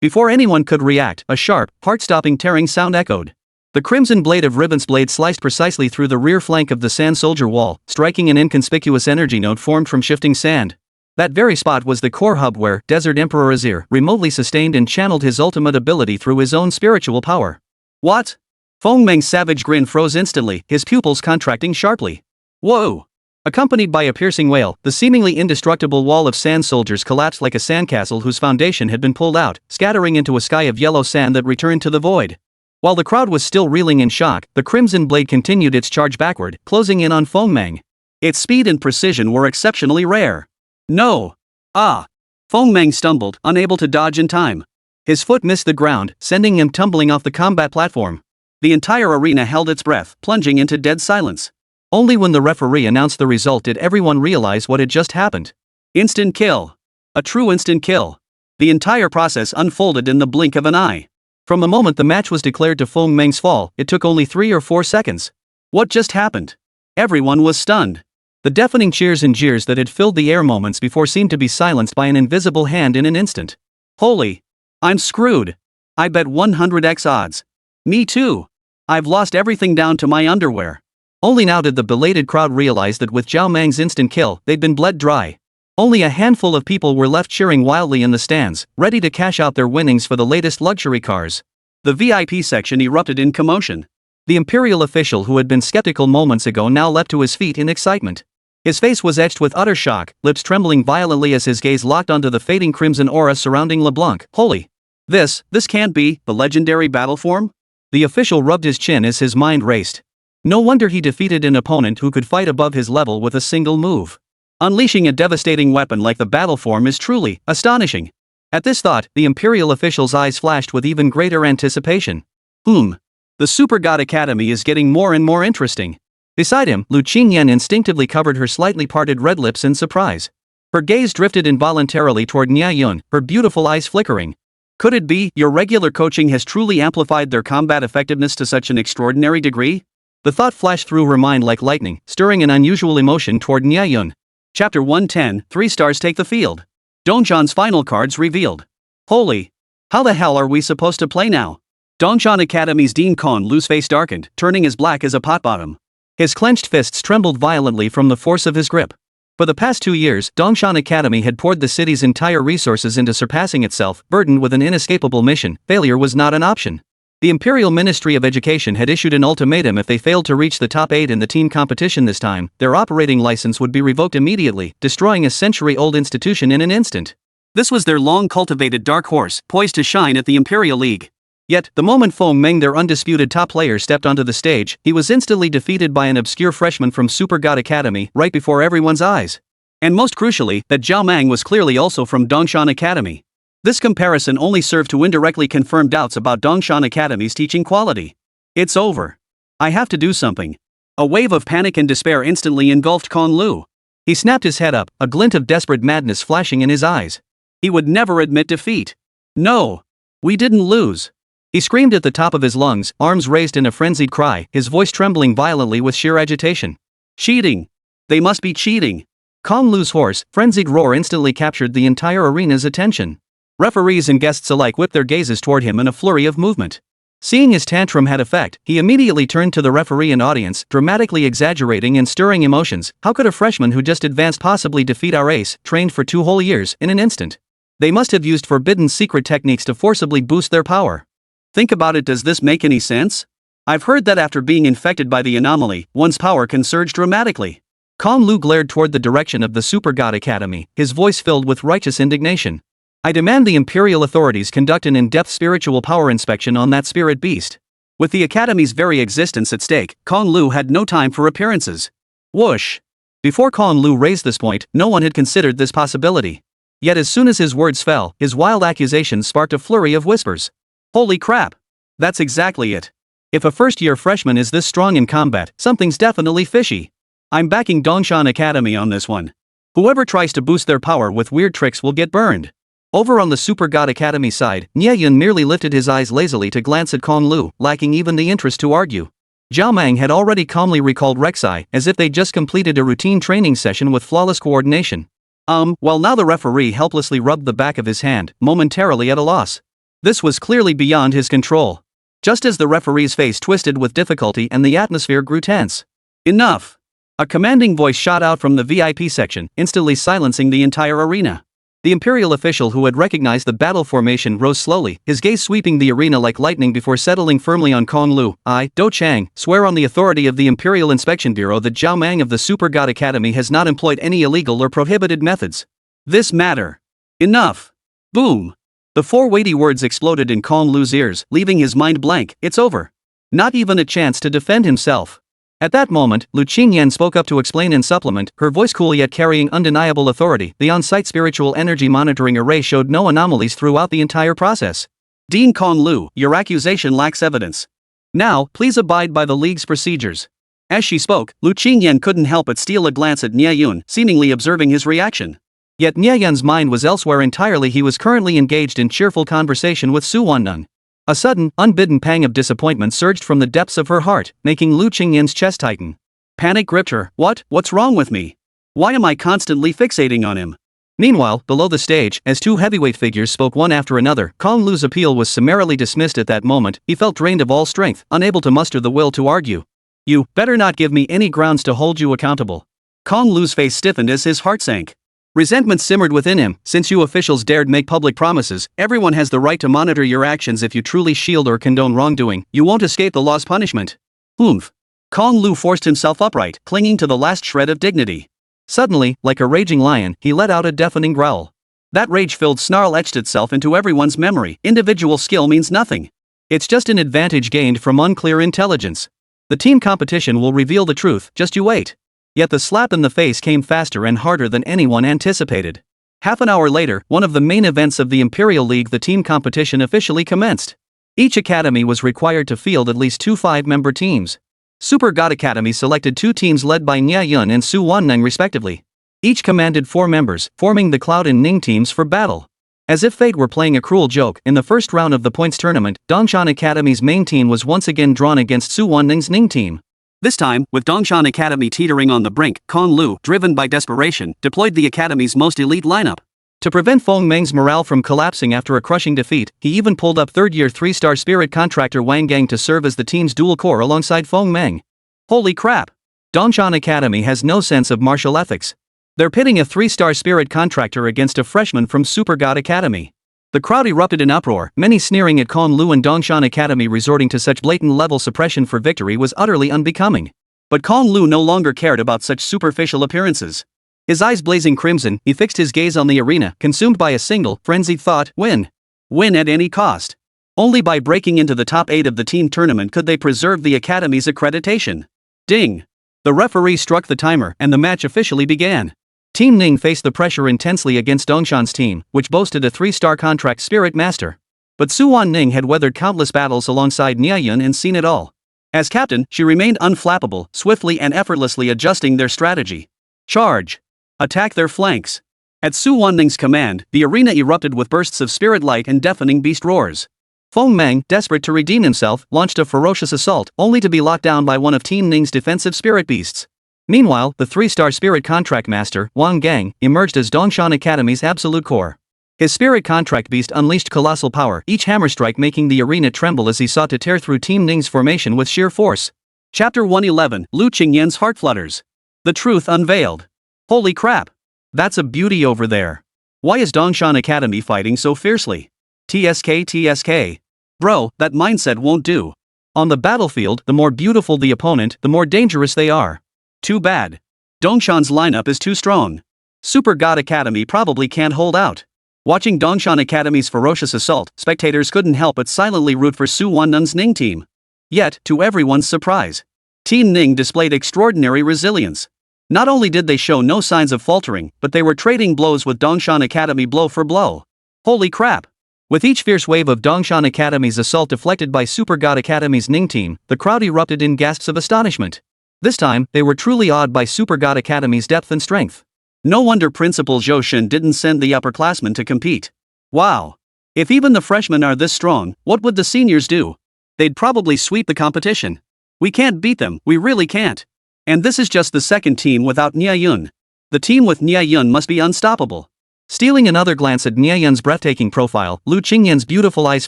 before anyone could react, a sharp, heart-stopping tearing sound echoed. The crimson blade of Riven's blade sliced precisely through the rear flank of the sand soldier wall, striking an inconspicuous energy node formed from shifting sand. That very spot was the core hub where Desert Emperor Azir remotely sustained and channeled his ultimate ability through his own spiritual power. What? Feng Meng's savage grin froze instantly, his pupils contracting sharply. Whoa! Accompanied by a piercing wail, the seemingly indestructible wall of sand soldiers collapsed like a sandcastle whose foundation had been pulled out, scattering into a sky of yellow sand that returned to the void. While the crowd was still reeling in shock, the crimson blade continued its charge backward, closing in on Feng Meng. Its speed and precision were exceptionally rare. No! Ah! Feng Meng stumbled, unable to dodge in time. His foot missed the ground, sending him tumbling off the combat platform. The entire arena held its breath, plunging into dead silence. Only when the referee announced the result did everyone realize what had just happened. Instant kill. A true instant kill. The entire process unfolded in the blink of an eye. From the moment the match was declared to Feng Meng's fall, it took only 3 or 4 seconds. What just happened? Everyone was stunned. The deafening cheers and jeers that had filled the air moments before seemed to be silenced by an invisible hand in an instant. Holy! I'm screwed. I bet 100x odds. Me too. I've lost everything down to my underwear. Only now did the belated crowd realize that with Zhao Mang's instant kill, they'd been bled dry. Only a handful of people were left cheering wildly in the stands, ready to cash out their winnings for the latest luxury cars. The VIP section erupted in commotion. The imperial official who had been skeptical moments ago now leapt to his feet in excitement. His face was etched with utter shock, lips trembling violently as his gaze locked onto the fading crimson aura surrounding LeBlanc. Holy! This can't be the legendary battle form? The official rubbed his chin as his mind raced. No wonder he defeated an opponent who could fight above his level with a single move. Unleashing a devastating weapon like the battle form is truly astonishing. At this thought, the imperial official's eyes flashed with even greater anticipation. The Super God Academy is getting more and more interesting. Beside him, Lu Qingyan instinctively covered her slightly parted red lips in surprise. Her gaze drifted involuntarily toward Nie Yun, her beautiful eyes flickering. Could it be your regular coaching has truly amplified their combat effectiveness to such an extraordinary degree? The thought flashed through her mind like lightning, stirring an unusual emotion toward Nie Yun. Chapter 110, 3 stars take the field. Dongzhan's final cards revealed. Holy! How the hell are we supposed to play now? Dongzhan Academy's Dean Kong Lu's face darkened, turning as black as a pot bottom. His clenched fists trembled violently from the force of his grip. For the past 2 years, Dongzhan Academy had poured the city's entire resources into surpassing itself, burdened with an inescapable mission. Failure was not an option. The Imperial Ministry of Education had issued an ultimatum: if they failed to reach the top 8 in the team competition this time, their operating license would be revoked immediately, destroying a century-old institution in an instant. This was their long-cultivated dark horse, poised to shine at the Imperial League. Yet, the moment Feng Meng, their undisputed top player, stepped onto the stage, he was instantly defeated by an obscure freshman from Super God Academy, right before everyone's eyes. And most crucially, that Zhao Mang was clearly also from Dongzhan Academy. This comparison only served to indirectly confirm doubts about Dongzhan Academy's teaching quality. It's over. I have to do something. A wave of panic and despair instantly engulfed Kong Lu. He snapped his head up, a glint of desperate madness flashing in his eyes. He would never admit defeat. No! We didn't lose. He screamed at the top of his lungs, arms raised in a frenzied cry, his voice trembling violently with sheer agitation. Cheating! They must be cheating! Kong Lu's hoarse, frenzied roar instantly captured the entire arena's attention. Referees and guests alike whipped their gazes toward him in a flurry of movement. Seeing his tantrum had effect, he immediately turned to the referee and audience, dramatically exaggerating and stirring emotions. How could a freshman who just advanced possibly defeat our ace, trained for 2 whole years, in an instant? They must have used forbidden secret techniques to forcibly boost their power. Think about it, does this make any sense? I've heard that after being infected by the anomaly, one's power can surge dramatically. Kong Lu glared toward the direction of the Super God Academy, his voice filled with righteous indignation. I demand the Imperial authorities conduct an in-depth spiritual power inspection on that spirit beast. With the Academy's very existence at stake, Kong Lu had no time for appearances. Whoosh! Before Kong Lu raised this point, no one had considered this possibility. Yet as soon as his words fell, his wild accusations sparked a flurry of whispers. Holy crap! That's exactly it. If a first-year freshman is this strong in combat, something's definitely fishy. I'm backing Dongshan Academy on this one. Whoever tries to boost their power with weird tricks will get burned. Over on the Super God Academy side, Nie Yun merely lifted his eyes lazily to glance at Kong Lu, lacking even the interest to argue. Zhao Mang had already calmly recalled Rek'Sai, as if they'd just completed a routine training session with flawless coordination. Well, now the referee helplessly rubbed the back of his hand, momentarily at a loss. This was clearly beyond his control. Just as the referee's face twisted with difficulty and the atmosphere grew tense. Enough! A commanding voice shot out from the VIP section, instantly silencing the entire arena. The Imperial official who had recognized the battle formation rose slowly, his gaze sweeping the arena like lightning before settling firmly on Kong Lu. I, Do Chang, swear on the authority of the Imperial Inspection Bureau that Zhao Mang of the Super God Academy has not employed any illegal or prohibited methods. This matter. Enough. Boom. The 4 weighty words exploded in Kong Lu's ears, leaving his mind blank. It's over. Not even a chance to defend himself. At that moment, Lu Qingyan spoke up to explain and supplement, her voice cool yet carrying undeniable authority. The on-site spiritual energy monitoring array showed no anomalies throughout the entire process. Dean Kong Lu, your accusation lacks evidence. Now, please abide by the League's procedures. As she spoke, Lu Qingyan couldn't help but steal a glance at Nie Yun, seemingly observing his reaction. Yet Nie Yun's mind was elsewhere entirely. He was currently engaged in cheerful conversation with Su Wanneng. A sudden, unbidden pang of disappointment surged from the depths of her heart, making Lu Qingyan's chest tighten. Panic gripped her. What's wrong with me? Why am I constantly fixating on him? Meanwhile, below the stage, as 2 heavyweight figures spoke one after another, Kong Lu's appeal was summarily dismissed at that moment. He felt drained of all strength, unable to muster the will to argue. You better not give me any grounds to hold you accountable. Kong Lu's face stiffened as his heart sank. Resentment simmered within him. Since you officials dared make public promises, everyone has the right to monitor your actions. If you truly shield or condone wrongdoing, you won't escape the law's punishment. Oomph. Kong Lu forced himself upright, clinging to the last shred of dignity. Suddenly, like a raging lion, he let out a deafening growl. That rage-filled snarl etched itself into everyone's memory. Individual skill means nothing. It's just an advantage gained from unclear intelligence. The team competition will reveal the truth, just you wait. Yet the slap in the face came faster and harder than anyone anticipated. Half an hour later, one of the main events of the Imperial League, the team competition, officially commenced. Each academy was required to field at least 2 5-member teams. Super God Academy selected 2 teams led by Nie Yun and Su Wanneng respectively. Each commanded 4 members, forming the Cloud and Ning teams for battle. As if fate were playing a cruel joke, in the first round of the points tournament, Dongshan Academy's main team was once again drawn against Su Wanneng's Ning team. This time, with Dongshan Academy teetering on the brink, Kong Lu, driven by desperation, deployed the Academy's most elite lineup. To prevent Feng Meng's morale from collapsing after a crushing defeat, he even pulled up third-year 3-star spirit contractor Wang Gang to serve as the team's dual core alongside Feng Meng. Holy crap! Dongshan Academy has no sense of martial ethics. They're pitting a 3-star spirit contractor against a freshman from Super God Academy. The crowd erupted in uproar, many sneering at Kong Lu and Dongshan Academy. Resorting to such blatant level suppression for victory was utterly unbecoming. But Kong Lu no longer cared about such superficial appearances. His eyes blazing crimson, he fixed his gaze on the arena, consumed by a single, frenzied thought: win. Win at any cost. Only by breaking into the top 8 of the team tournament could they preserve the Academy's accreditation. Ding! The referee struck the timer, and the match officially began. Team Ning faced the pressure intensely against Dongshan's team, which boasted a 3-star contract spirit master. But Su Wanneng had weathered countless battles alongside Nie Yun and seen it all. As captain, she remained unflappable, swiftly and effortlessly adjusting their strategy. Charge! Attack their flanks! At Su Wanneng's command, the arena erupted with bursts of spirit light and deafening beast roars. Feng Meng, desperate to redeem himself, launched a ferocious assault, only to be locked down by one of Team Ning's defensive spirit beasts. Meanwhile, the 3-star spirit contract master, Wang Gang, emerged as Dongshan Academy's absolute core. His spirit contract beast unleashed colossal power, each hammer strike making the arena tremble as he sought to tear through Team Ning's formation with sheer force. Chapter 111, Lu Qingyan's heart flutters. The truth unveiled. Holy crap! That's a beauty over there. Why is Dongshan Academy fighting so fiercely? TSK. Bro, that mindset won't do. On the battlefield, the more beautiful the opponent, the more dangerous they are. Too bad. Dongshan's lineup is too strong. Super God Academy probably can't hold out. Watching Dongshan Academy's ferocious assault, spectators couldn't help but silently root for Su Wannen's Ning team. Yet, to everyone's surprise, Team Ning displayed extraordinary resilience. Not only did they show no signs of faltering, but they were trading blows with Dongshan Academy blow for blow. Holy crap! With each fierce wave of Dongshan Academy's assault deflected by Super God Academy's Ning team, the crowd erupted in gasps of astonishment. This time, they were truly awed by Super God Academy's depth and strength. No wonder Principal Zhou Shen didn't send the upperclassmen to compete. Wow! If even the freshmen are this strong, what would the seniors do? They'd probably sweep the competition. We can't beat them, we really can't. And this is just the second team without Nie Yun. The team with Nie Yun must be unstoppable. Stealing another glance at Nie Yun's breathtaking profile, Lu Qingyan's beautiful eyes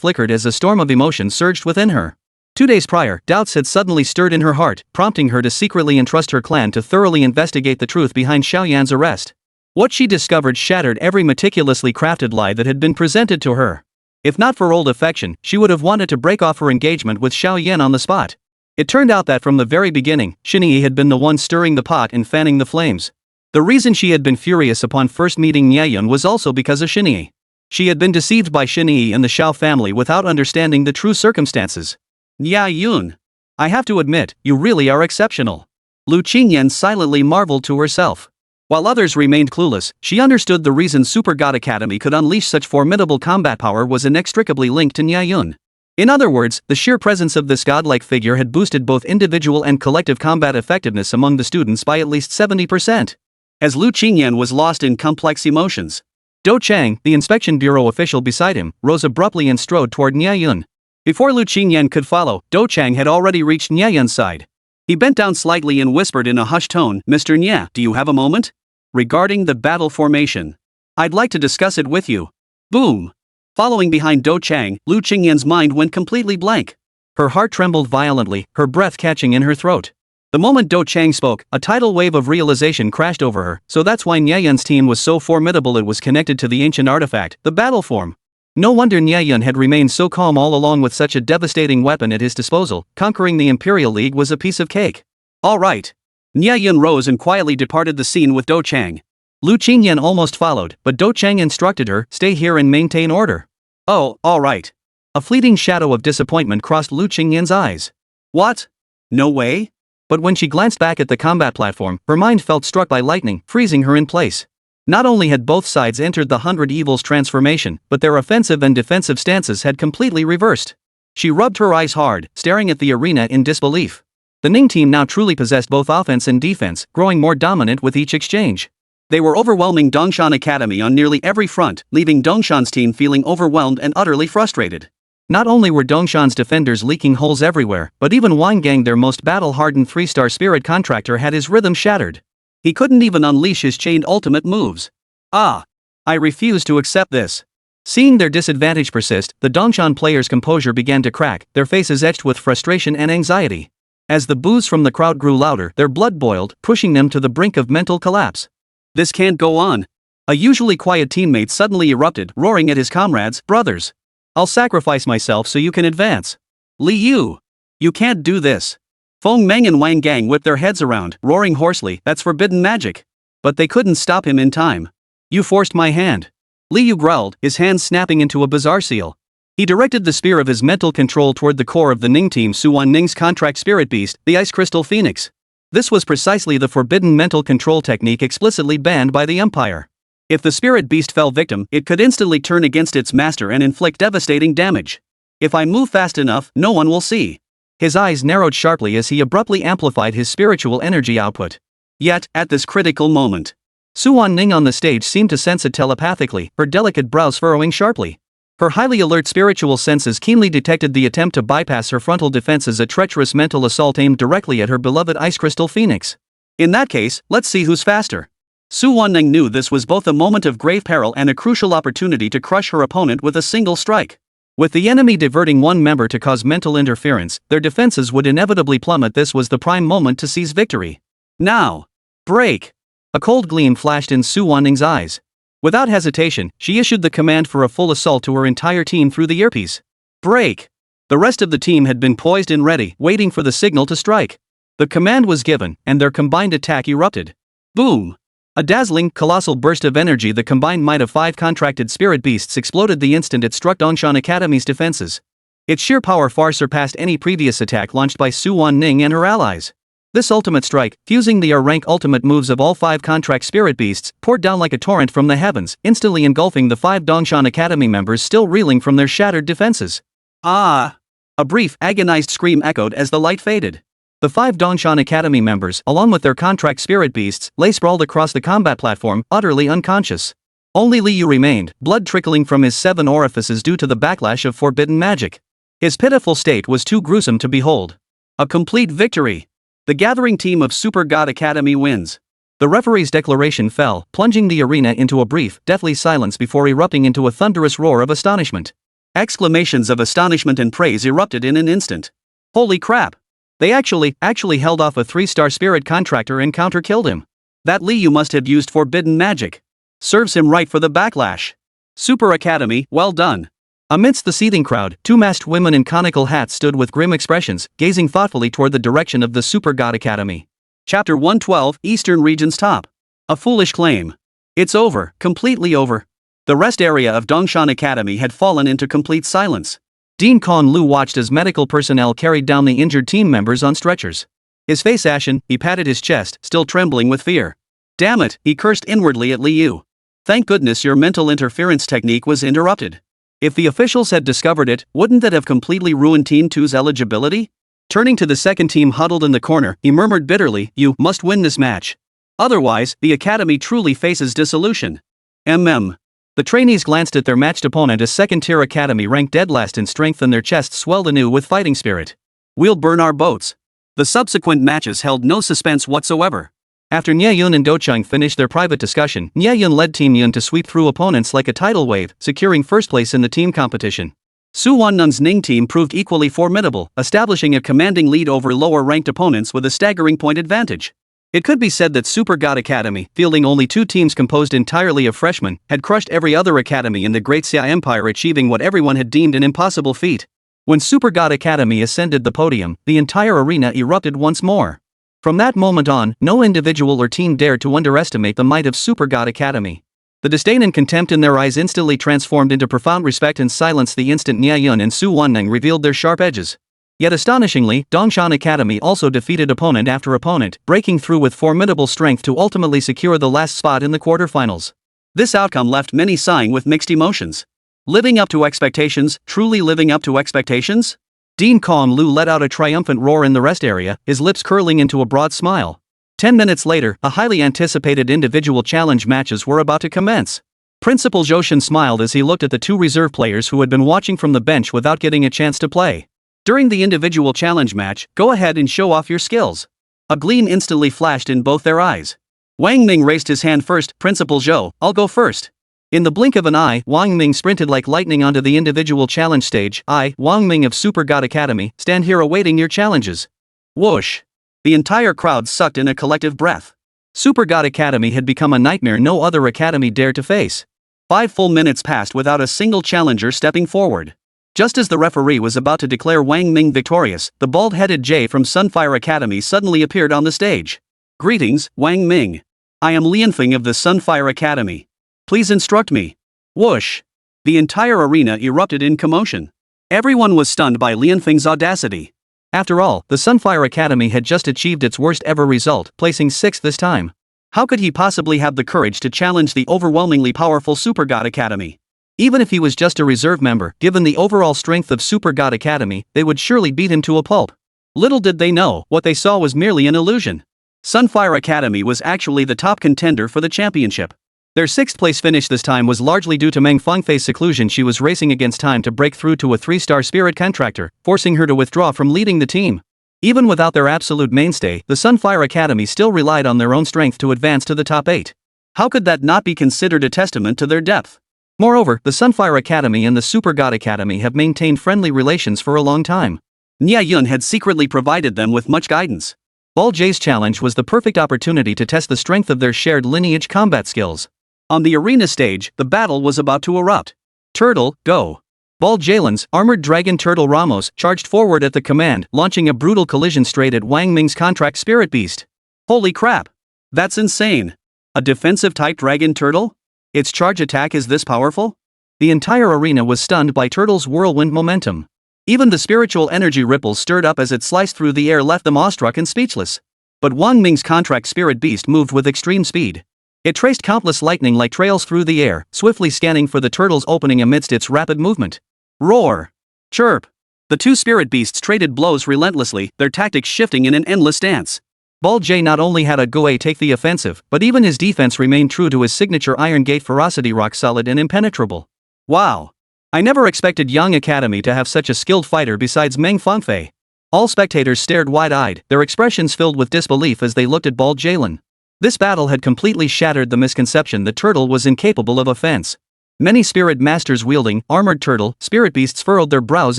flickered as a storm of emotion surged within her. 2 days prior, doubts had suddenly stirred in her heart, prompting her to secretly entrust her clan to thoroughly investigate the truth behind Xiaoyan's arrest. What she discovered shattered every meticulously crafted lie that had been presented to her. If not for old affection, she would have wanted to break off her engagement with Xiaoyan on the spot. It turned out that from the very beginning, Xinyi had been the one stirring the pot and fanning the flames. The reason she had been furious upon first meeting Nie Yun was also because of Xinyi. She had been deceived by Xinyi and the Xiao family without understanding the true circumstances. Nie Yun, I have to admit, you really are exceptional. Lu Qingyan silently marveled to herself. While others remained clueless, she understood the reason Super God Academy could unleash such formidable combat power was inextricably linked to Nie Yun. In other words, the sheer presence of this godlike figure had boosted both individual and collective combat effectiveness among the students by at least 70%. As Lu Qingyan was lost in complex emotions, Do Chang, the inspection bureau official beside him, rose abruptly and strode toward Nie Yun. Before Lu Qingyan could follow, Do Chang had already reached Nie Yun's side. He bent down slightly and whispered in a hushed tone, "Mr. Nie, do you have a moment? Regarding the battle formation, I'd like to discuss it with you." Boom! Following behind Do Chang, Lu Qingyan's mind went completely blank. Her heart trembled violently, her breath catching in her throat. The moment Do Chang spoke, a tidal wave of realization crashed over her, so that's why Nie Yun's team was so formidable. It was connected to the ancient artifact, the battle form. No wonder Nie Yun had remained so calm all along with such a devastating weapon at his disposal. Conquering the Imperial League was a piece of cake. All right. Nie Yun rose and quietly departed the scene with Do Chang. Lu Qingyan almost followed, but Do Chang instructed her, "Stay here and maintain order." Oh, all right. A fleeting shadow of disappointment crossed Lu Qingyan's eyes. What? No way? But when she glanced back at the combat platform, her mind felt struck by lightning, freezing her in place. Not only had both sides entered the 100 Evils transformation, but their offensive and defensive stances had completely reversed. She rubbed her eyes hard, staring at the arena in disbelief. The Ning team now truly possessed both offense and defense, growing more dominant with each exchange. They were overwhelming Dongshan Academy on nearly every front, leaving Dongshan's team feeling overwhelmed and utterly frustrated. Not only were Dongshan's defenders leaking holes everywhere, but even Wang Gang, their most battle-hardened 3-star spirit contractor, had his rhythm shattered. He couldn't even unleash his chained ultimate moves. I refuse to accept this. Seeing their disadvantage persist, the Dongshan players' composure began to crack, their faces etched with frustration and anxiety. As the boos from the crowd grew louder, their blood boiled, pushing them to the brink of mental collapse. This can't go on. A usually quiet teammate suddenly erupted, roaring at his comrades, "Brothers! I'll sacrifice myself so you can advance. Li Yu! You can't do this." Feng Meng and Wang Gang whipped their heads around, roaring hoarsely, "That's forbidden magic." But they couldn't stop him in time. "You forced my hand." Li Yu growled, his hands snapping into a bizarre seal. He directed the spear of his mental control toward the core of the Ning team, Su Wannen's contract spirit beast, the Ice Crystal Phoenix. This was precisely the forbidden mental control technique explicitly banned by the Empire. If the spirit beast fell victim, it could instantly turn against its master and inflict devastating damage. "If I move fast enough, no one will see." His eyes narrowed sharply as he abruptly amplified his spiritual energy output. Yet, at this critical moment, Su Wanning on the stage seemed to sense it telepathically, her delicate brows furrowing sharply. Her highly alert spiritual senses keenly detected the attempt to bypass her frontal defenses, a treacherous mental assault aimed directly at her beloved Ice Crystal Phoenix. In that case, let's see who's faster. Su Wanning knew this was both a moment of grave peril and a crucial opportunity to crush her opponent with a single strike. With the enemy diverting one member to cause mental interference, their defenses would inevitably plummet. This was the prime moment to seize victory. Now. Break! A cold gleam flashed in Su Wanning's eyes. Without hesitation, she issued the command for a full assault to her entire team through the earpiece. Break! The rest of the team had been poised and ready, waiting for the signal to strike. The command was given, and their combined attack erupted. Boom! A dazzling, colossal burst of energy, the combined might of 5 contracted spirit beasts, exploded the instant it struck Dongshan Academy's defenses. Its sheer power far surpassed any previous attack launched by Su Wanning and her allies. This ultimate strike, fusing the R-rank ultimate moves of all 5 contract spirit beasts, poured down like a torrent from the heavens, instantly engulfing the 5 Dongshan Academy members still reeling from their shattered defenses. Ah! A brief, agonized scream echoed as the light faded. The 5 Dongshan Academy members, along with their contract spirit beasts, lay sprawled across the combat platform, utterly unconscious. Only Li Yu remained, blood trickling from his 7 orifices due to the backlash of forbidden magic. His pitiful state was too gruesome to behold. A complete victory! The gathering team of Super God Academy wins. The referee's declaration fell, plunging the arena into a brief, deathly silence before erupting into a thunderous roar of astonishment. Exclamations of astonishment and praise erupted in an instant. Holy crap! They actually held off a 3-star spirit contractor and counter-killed him. That Li Yu must have used forbidden magic. Serves him right for the backlash. Super Academy, well done. Amidst the seething crowd, 2 masked women in conical hats stood with grim expressions, gazing thoughtfully toward the direction of the Super God Academy. Chapter 112, Eastern Region's Top. A foolish claim. It's over, completely over. The rest area of Dongshan Academy had fallen into complete silence. Dean Kong Lu watched as medical personnel carried down the injured team members on stretchers. His face ashen, he patted his chest, still trembling with fear. Damn it, he cursed inwardly at Li Yu. Thank goodness your mental interference technique was interrupted. If the officials had discovered it, wouldn't that have completely ruined Team 2's eligibility? Turning to the second team huddled in the corner, he murmured bitterly, "You must win this match. Otherwise, the academy truly faces dissolution." The trainees glanced at their matched opponent, a second-tier academy ranked dead last in strength, and their chests swelled anew with fighting spirit. "We'll burn our boats." The subsequent matches held no suspense whatsoever. After Nie Yun and Do Chung finished their private discussion, Nie Yun led Team Yun to sweep through opponents like a tidal wave, securing first place in the team competition. Su Wanning's Ning team proved equally formidable, establishing a commanding lead over lower-ranked opponents with a staggering point advantage. It could be said that Super God Academy, fielding only 2 teams composed entirely of freshmen, had crushed every other academy in the Great Xia Empire, achieving what everyone had deemed an impossible feat. When Super God Academy ascended the podium, the entire arena erupted once more. From that moment on, no individual or team dared to underestimate the might of Super God Academy. The disdain and contempt in their eyes instantly transformed into profound respect and silence the instant Nie Yun and Su Wanning revealed their sharp edges. Yet astonishingly, Dongshan Academy also defeated opponent after opponent, breaking through with formidable strength to ultimately secure the last spot in the quarterfinals. This outcome left many sighing with mixed emotions. Living up to expectations, truly living up to expectations? Dean Kong Lu let out a triumphant roar in the rest area, his lips curling into a broad smile. 10 minutes later, a highly anticipated individual challenge matches were about to commence. Principal Zhoushan smiled as he looked at the 2 reserve players who had been watching from the bench without getting a chance to play. During the individual challenge match, go ahead and show off your skills. A gleam instantly flashed in both their eyes. Wang Ming raised his hand first. "Principal Zhou, I'll go first." In the blink of an eye, Wang Ming sprinted like lightning onto the individual challenge stage. "I, Wang Ming of Super God Academy, stand here awaiting your challenges." Whoosh! The entire crowd sucked in a collective breath. Super God Academy had become a nightmare no other academy dared to face. 5 full minutes passed without a single challenger stepping forward. Just as the referee was about to declare Wang Ming victorious, the bald-headed Jay from Sunfire Academy suddenly appeared on the stage. "Greetings, Wang Ming. I am Lianfeng of the Sunfire Academy. Please instruct me." Whoosh! The entire arena erupted in commotion. Everyone was stunned by Lianfeng's audacity. After all, the Sunfire Academy had just achieved its worst ever result, placing 6th this time. How could he possibly have the courage to challenge the overwhelmingly powerful Super God Academy? Even if he was just a reserve member, given the overall strength of Super God Academy, they would surely beat him to a pulp. Little did they know, what they saw was merely an illusion. Sunfire Academy was actually the top contender for the championship. Their 6th place finish this time was largely due to Meng Fengfei's seclusion. She was racing against time to break through to a 3-star spirit contractor, forcing her to withdraw from leading the team. Even without their absolute mainstay, the Sunfire Academy still relied on their own strength to advance to the top 8. How could that not be considered a testament to their depth? Moreover, the Sunfire Academy and the Super God Academy have maintained friendly relations for a long time. Nie Yun had secretly provided them with much guidance. Ball J's challenge was the perfect opportunity to test the strength of their shared lineage combat skills. On the arena stage, the battle was about to erupt. Turtle, go! Ball Jalen's armored dragon Turtle Ramos charged forward at the command, launching a brutal collision straight at Wang Ming's contract spirit beast. Holy crap! That's insane! A defensive-type dragon turtle? Its charge attack is this powerful? The entire arena was stunned by Turtle's whirlwind momentum. Even the spiritual energy ripples stirred up as it sliced through the air left them awestruck and speechless. But Wang Ming's contract spirit beast moved with extreme speed. It traced countless lightning-like trails through the air, swiftly scanning for the turtle's opening amidst its rapid movement. Roar! Chirp! The two spirit beasts traded blows relentlessly, their tactics shifting in an endless dance. Ball J not only had a Goe take the offensive, but even his defense remained true to his signature Iron Gate ferocity, rock solid and impenetrable. Wow! I never expected Yang Academy to have such a skilled fighter besides Meng Fangfei. All spectators stared wide-eyed, their expressions filled with disbelief as they looked at Ball Jalen. This battle had completely shattered the misconception that Turtle was incapable of offense. Many spirit masters wielding armored turtle spirit beasts furrowed their brows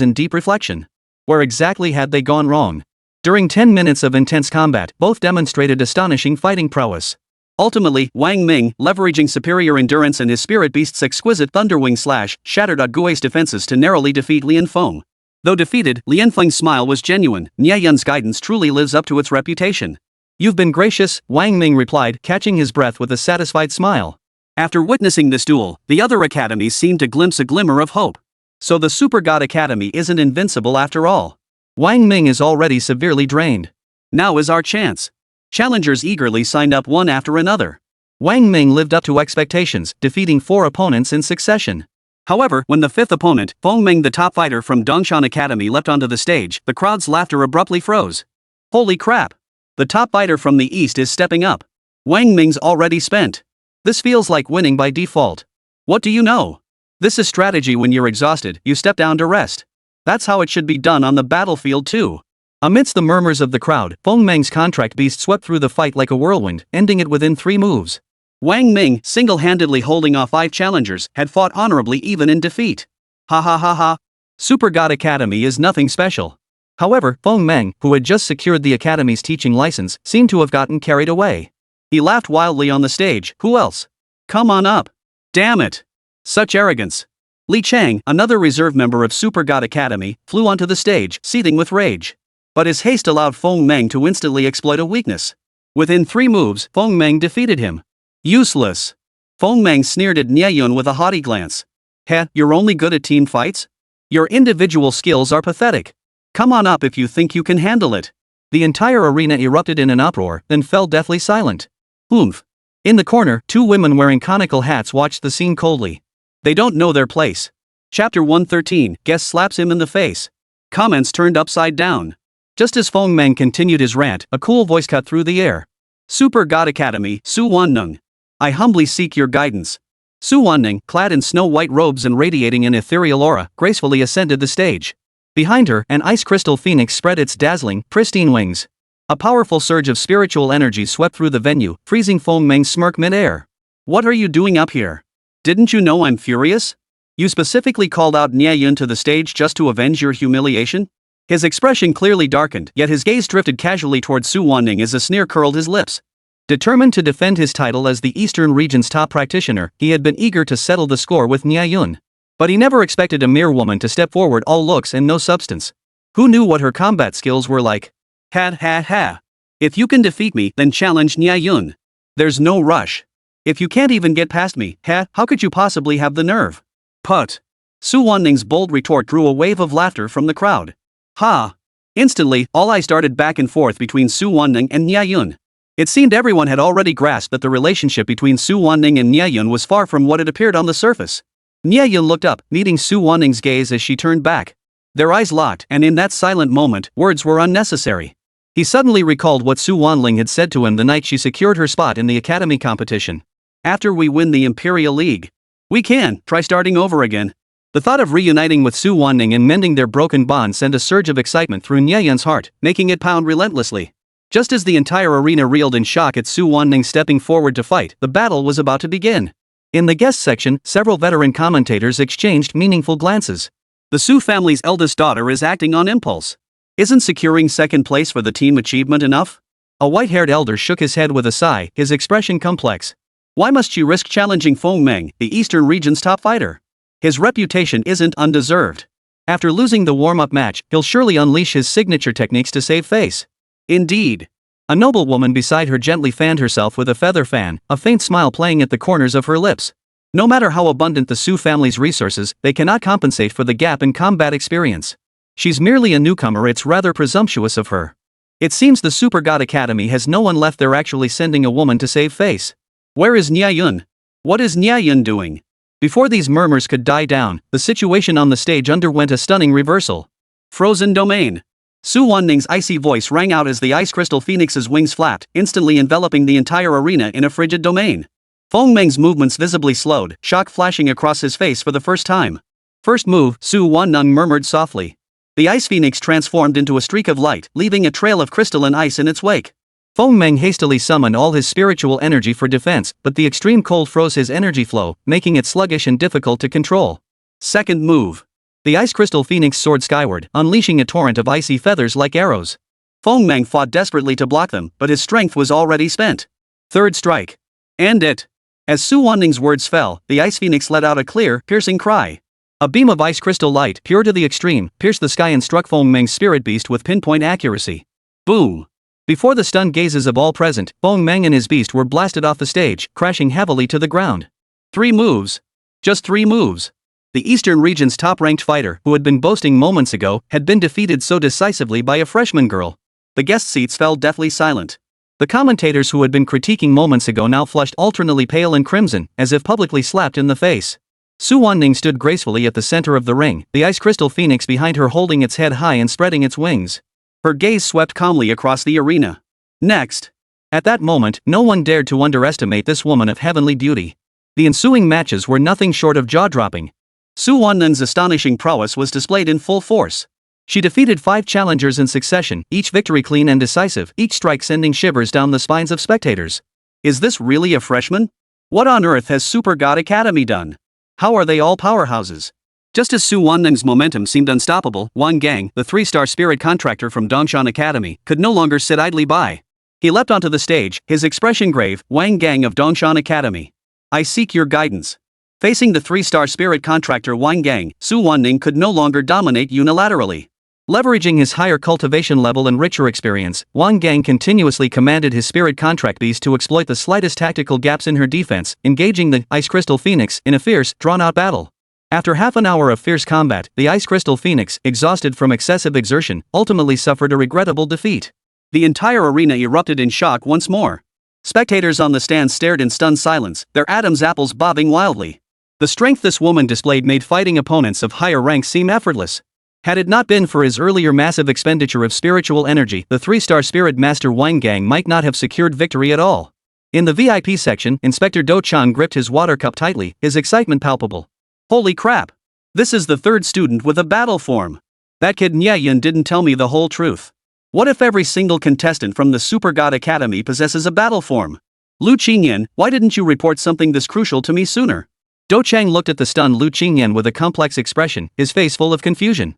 in deep reflection. Where exactly had they gone wrong? During 10 minutes of intense combat, both demonstrated astonishing fighting prowess. Ultimately, Wang Ming, leveraging superior endurance and his spirit beast's exquisite thunderwing slash, shattered Gui's defenses to narrowly defeat Lian Feng. Though defeated, Lian Feng's smile was genuine. Nie Yun's guidance truly lives up to its reputation. You've been gracious, Wang Ming replied, catching his breath with a satisfied smile. After witnessing this duel, the other academies seemed to glimpse a glimmer of hope. So the Super God Academy isn't invincible after all. Wang Ming is already severely drained. Now is our chance. Challengers eagerly signed up one after another. Wang Ming lived up to expectations, defeating 4 opponents in succession. However, when the 5th opponent, Feng Ming, the top fighter from Dongshan Academy, leapt onto the stage, the crowd's laughter abruptly froze. Holy crap! The top fighter from the east is stepping up. Wang Ming's already spent. This feels like winning by default. What do you know? This is strategy. When you're exhausted, you step down to rest. That's how it should be done on the battlefield too. Amidst the murmurs of the crowd, Feng Ming's contract beast swept through the fight like a whirlwind, ending it within 3 moves. Wang Ming, single-handedly holding off 5 challengers, had fought honorably even in defeat. Ha ha ha ha. Super God Academy is nothing special. However, Feng Ming, who had just secured the Academy's teaching license, seemed to have gotten carried away. He laughed wildly on the stage. Who else? Come on up. Damn it. Such arrogance. Li Chang, another reserve member of Super God Academy, flew onto the stage, seething with rage. But his haste allowed Feng Ming to instantly exploit a weakness. Within 3 moves, Feng Ming defeated him. Useless. Feng Ming sneered at Nie Yun with a haughty glance. Heh, you're only good at team fights? Your individual skills are pathetic. Come on up if you think you can handle it. The entire arena erupted in an uproar, then fell deathly silent. Oomph. In the corner, 2 women wearing conical hats watched the scene coldly. They don't know their place. Chapter 113, Guest slaps him in the face. Comments turned upside down. Just as Feng Ming continued his rant, a cool voice cut through the air. Super God Academy, Su Wanning. I humbly seek your guidance. Su Wanning, clad in snow-white robes and radiating an ethereal aura, gracefully ascended the stage. Behind her, an ice crystal phoenix spread its dazzling, pristine wings. A powerful surge of spiritual energy swept through the venue, freezing Feng Ming's smirk mid-air. What are you doing up here? Didn't you know I'm furious? You specifically called out Nie Yun to the stage just to avenge your humiliation? His expression clearly darkened, yet his gaze drifted casually towards Su Wanning as a sneer curled his lips. Determined to defend his title as the Eastern region's top practitioner, he had been eager to settle the score with Nie Yun. But he never expected a mere woman to step forward all looks and no substance. Who knew what her combat skills were like? Ha ha ha. If you can defeat me, then challenge Nie Yun. There's no rush. If you can't even get past me, how could you possibly have the nerve? Put. Su Wanning's bold retort drew a wave of laughter from the crowd. Ha! Instantly, all eyes darted back and forth between Su Wanning and Nie Yun. It seemed everyone had already grasped that the relationship between Su Wanning and Nie Yun was far from what it appeared on the surface. Nie Yun looked up, meeting Su Wanning's gaze as she turned back. Their eyes locked, and in that silent moment, words were unnecessary. He suddenly recalled what Su Wanling had said to him the night she secured her spot in the academy competition. After we win the Imperial League, we can try starting over again. The thought of reuniting with Su Wanning and mending their broken bond sent a surge of excitement through Nie Yun's heart, making it pound relentlessly. Just as the entire arena reeled in shock at Su Wanning stepping forward to fight, the battle was about to begin. In the guest section, several veteran commentators exchanged meaningful glances. The Su family's eldest daughter is acting on impulse. Isn't securing second place for the team achievement enough? A white-haired elder shook his head with a sigh, his expression complex. Why must she risk challenging Feng Meng, the Eastern region's top fighter? His reputation isn't undeserved. After losing the warm-up match, he'll surely unleash his signature techniques to save face. Indeed. A noblewoman beside her gently fanned herself with a feather fan, a faint smile playing at the corners of her lips. No matter how abundant the Su family's resources, they cannot compensate for the gap in combat experience. She's merely a newcomer. It's rather presumptuous of her. It seems the Super God Academy has no one left. They're actually sending a woman to save face. Where is Nie Yun? What is Nie Yun doing? Before these murmurs could die down, the situation on the stage underwent a stunning reversal. Frozen domain. Su Wanning's icy voice rang out as the ice crystal phoenix's wings flapped, instantly enveloping the entire arena in a frigid domain. Feng Meng's movements visibly slowed, shock flashing across his face for the first time. First move, Su Wanning murmured softly. The ice phoenix transformed into a streak of light, leaving a trail of crystalline ice in its wake. Feng Meng hastily summoned all his spiritual energy for defense, but the extreme cold froze his energy flow, making it sluggish and difficult to control. Second move. The ice crystal phoenix soared skyward, unleashing a torrent of icy feathers like arrows. Feng Meng fought desperately to block them, but his strength was already spent. Third strike. End it. As Su Wanning's words fell, the ice phoenix let out a clear, piercing cry. A beam of ice crystal light, pure to the extreme, pierced the sky and struck Feng Meng's spirit beast with pinpoint accuracy. Boom! Before the stunned gazes of all present, Feng Meng and his beast were blasted off the stage, crashing heavily to the ground. 3 moves. Just 3 moves. The Eastern region's top-ranked fighter, who had been boasting moments ago, had been defeated so decisively by a freshman girl. The guest seats fell deathly silent. The commentators who had been critiquing moments ago now flushed alternately pale and crimson, as if publicly slapped in the face. Su Wanning stood gracefully at the center of the ring, the ice crystal phoenix behind her holding its head high and spreading its wings. Her gaze swept calmly across the arena. Next. At that moment, no one dared to underestimate this woman of heavenly beauty. The ensuing matches were nothing short of jaw-dropping. Su Wanning's astonishing prowess was displayed in full force. She defeated 5 challengers in succession, each victory clean and decisive, each strike sending shivers down the spines of spectators. Is this really a freshman? What on earth has Super God Academy done? How are they all powerhouses? Just as Su Wanning's momentum seemed unstoppable, Wang Gang, the 3-star spirit contractor from Dongshan Academy, could no longer sit idly by. He leapt onto the stage, his expression grave. Wang Gang of Dongshan Academy. I seek your guidance. Facing the 3-star spirit contractor Wang Gang, Su Wanning could no longer dominate unilaterally. Leveraging his higher cultivation level and richer experience, Wang Gang continuously commanded his spirit contract beast to exploit the slightest tactical gaps in her defense, engaging the Ice Crystal Phoenix in a fierce, drawn-out battle. After half an hour of fierce combat, the Ice Crystal Phoenix, exhausted from excessive exertion, ultimately suffered a regrettable defeat. The entire arena erupted in shock once more. Spectators on the stands stared in stunned silence, their Adam's apples bobbing wildly. The strength this woman displayed made fighting opponents of higher ranks seem effortless. Had it not been for his earlier massive expenditure of spiritual energy, the 3-star spirit master Wang Gang might not have secured victory at all. In the VIP section, Inspector Do Chang gripped his water cup tightly, his excitement palpable. Holy crap! This is the 3rd student with a battle form. That kid Nie Yun didn't tell me the whole truth. What if every single contestant from the Super God Academy possesses a battle form? Lu Qingyan, why didn't you report something this crucial to me sooner? Do Chang looked at the stunned Lu Qingyan with a complex expression, his face full of confusion.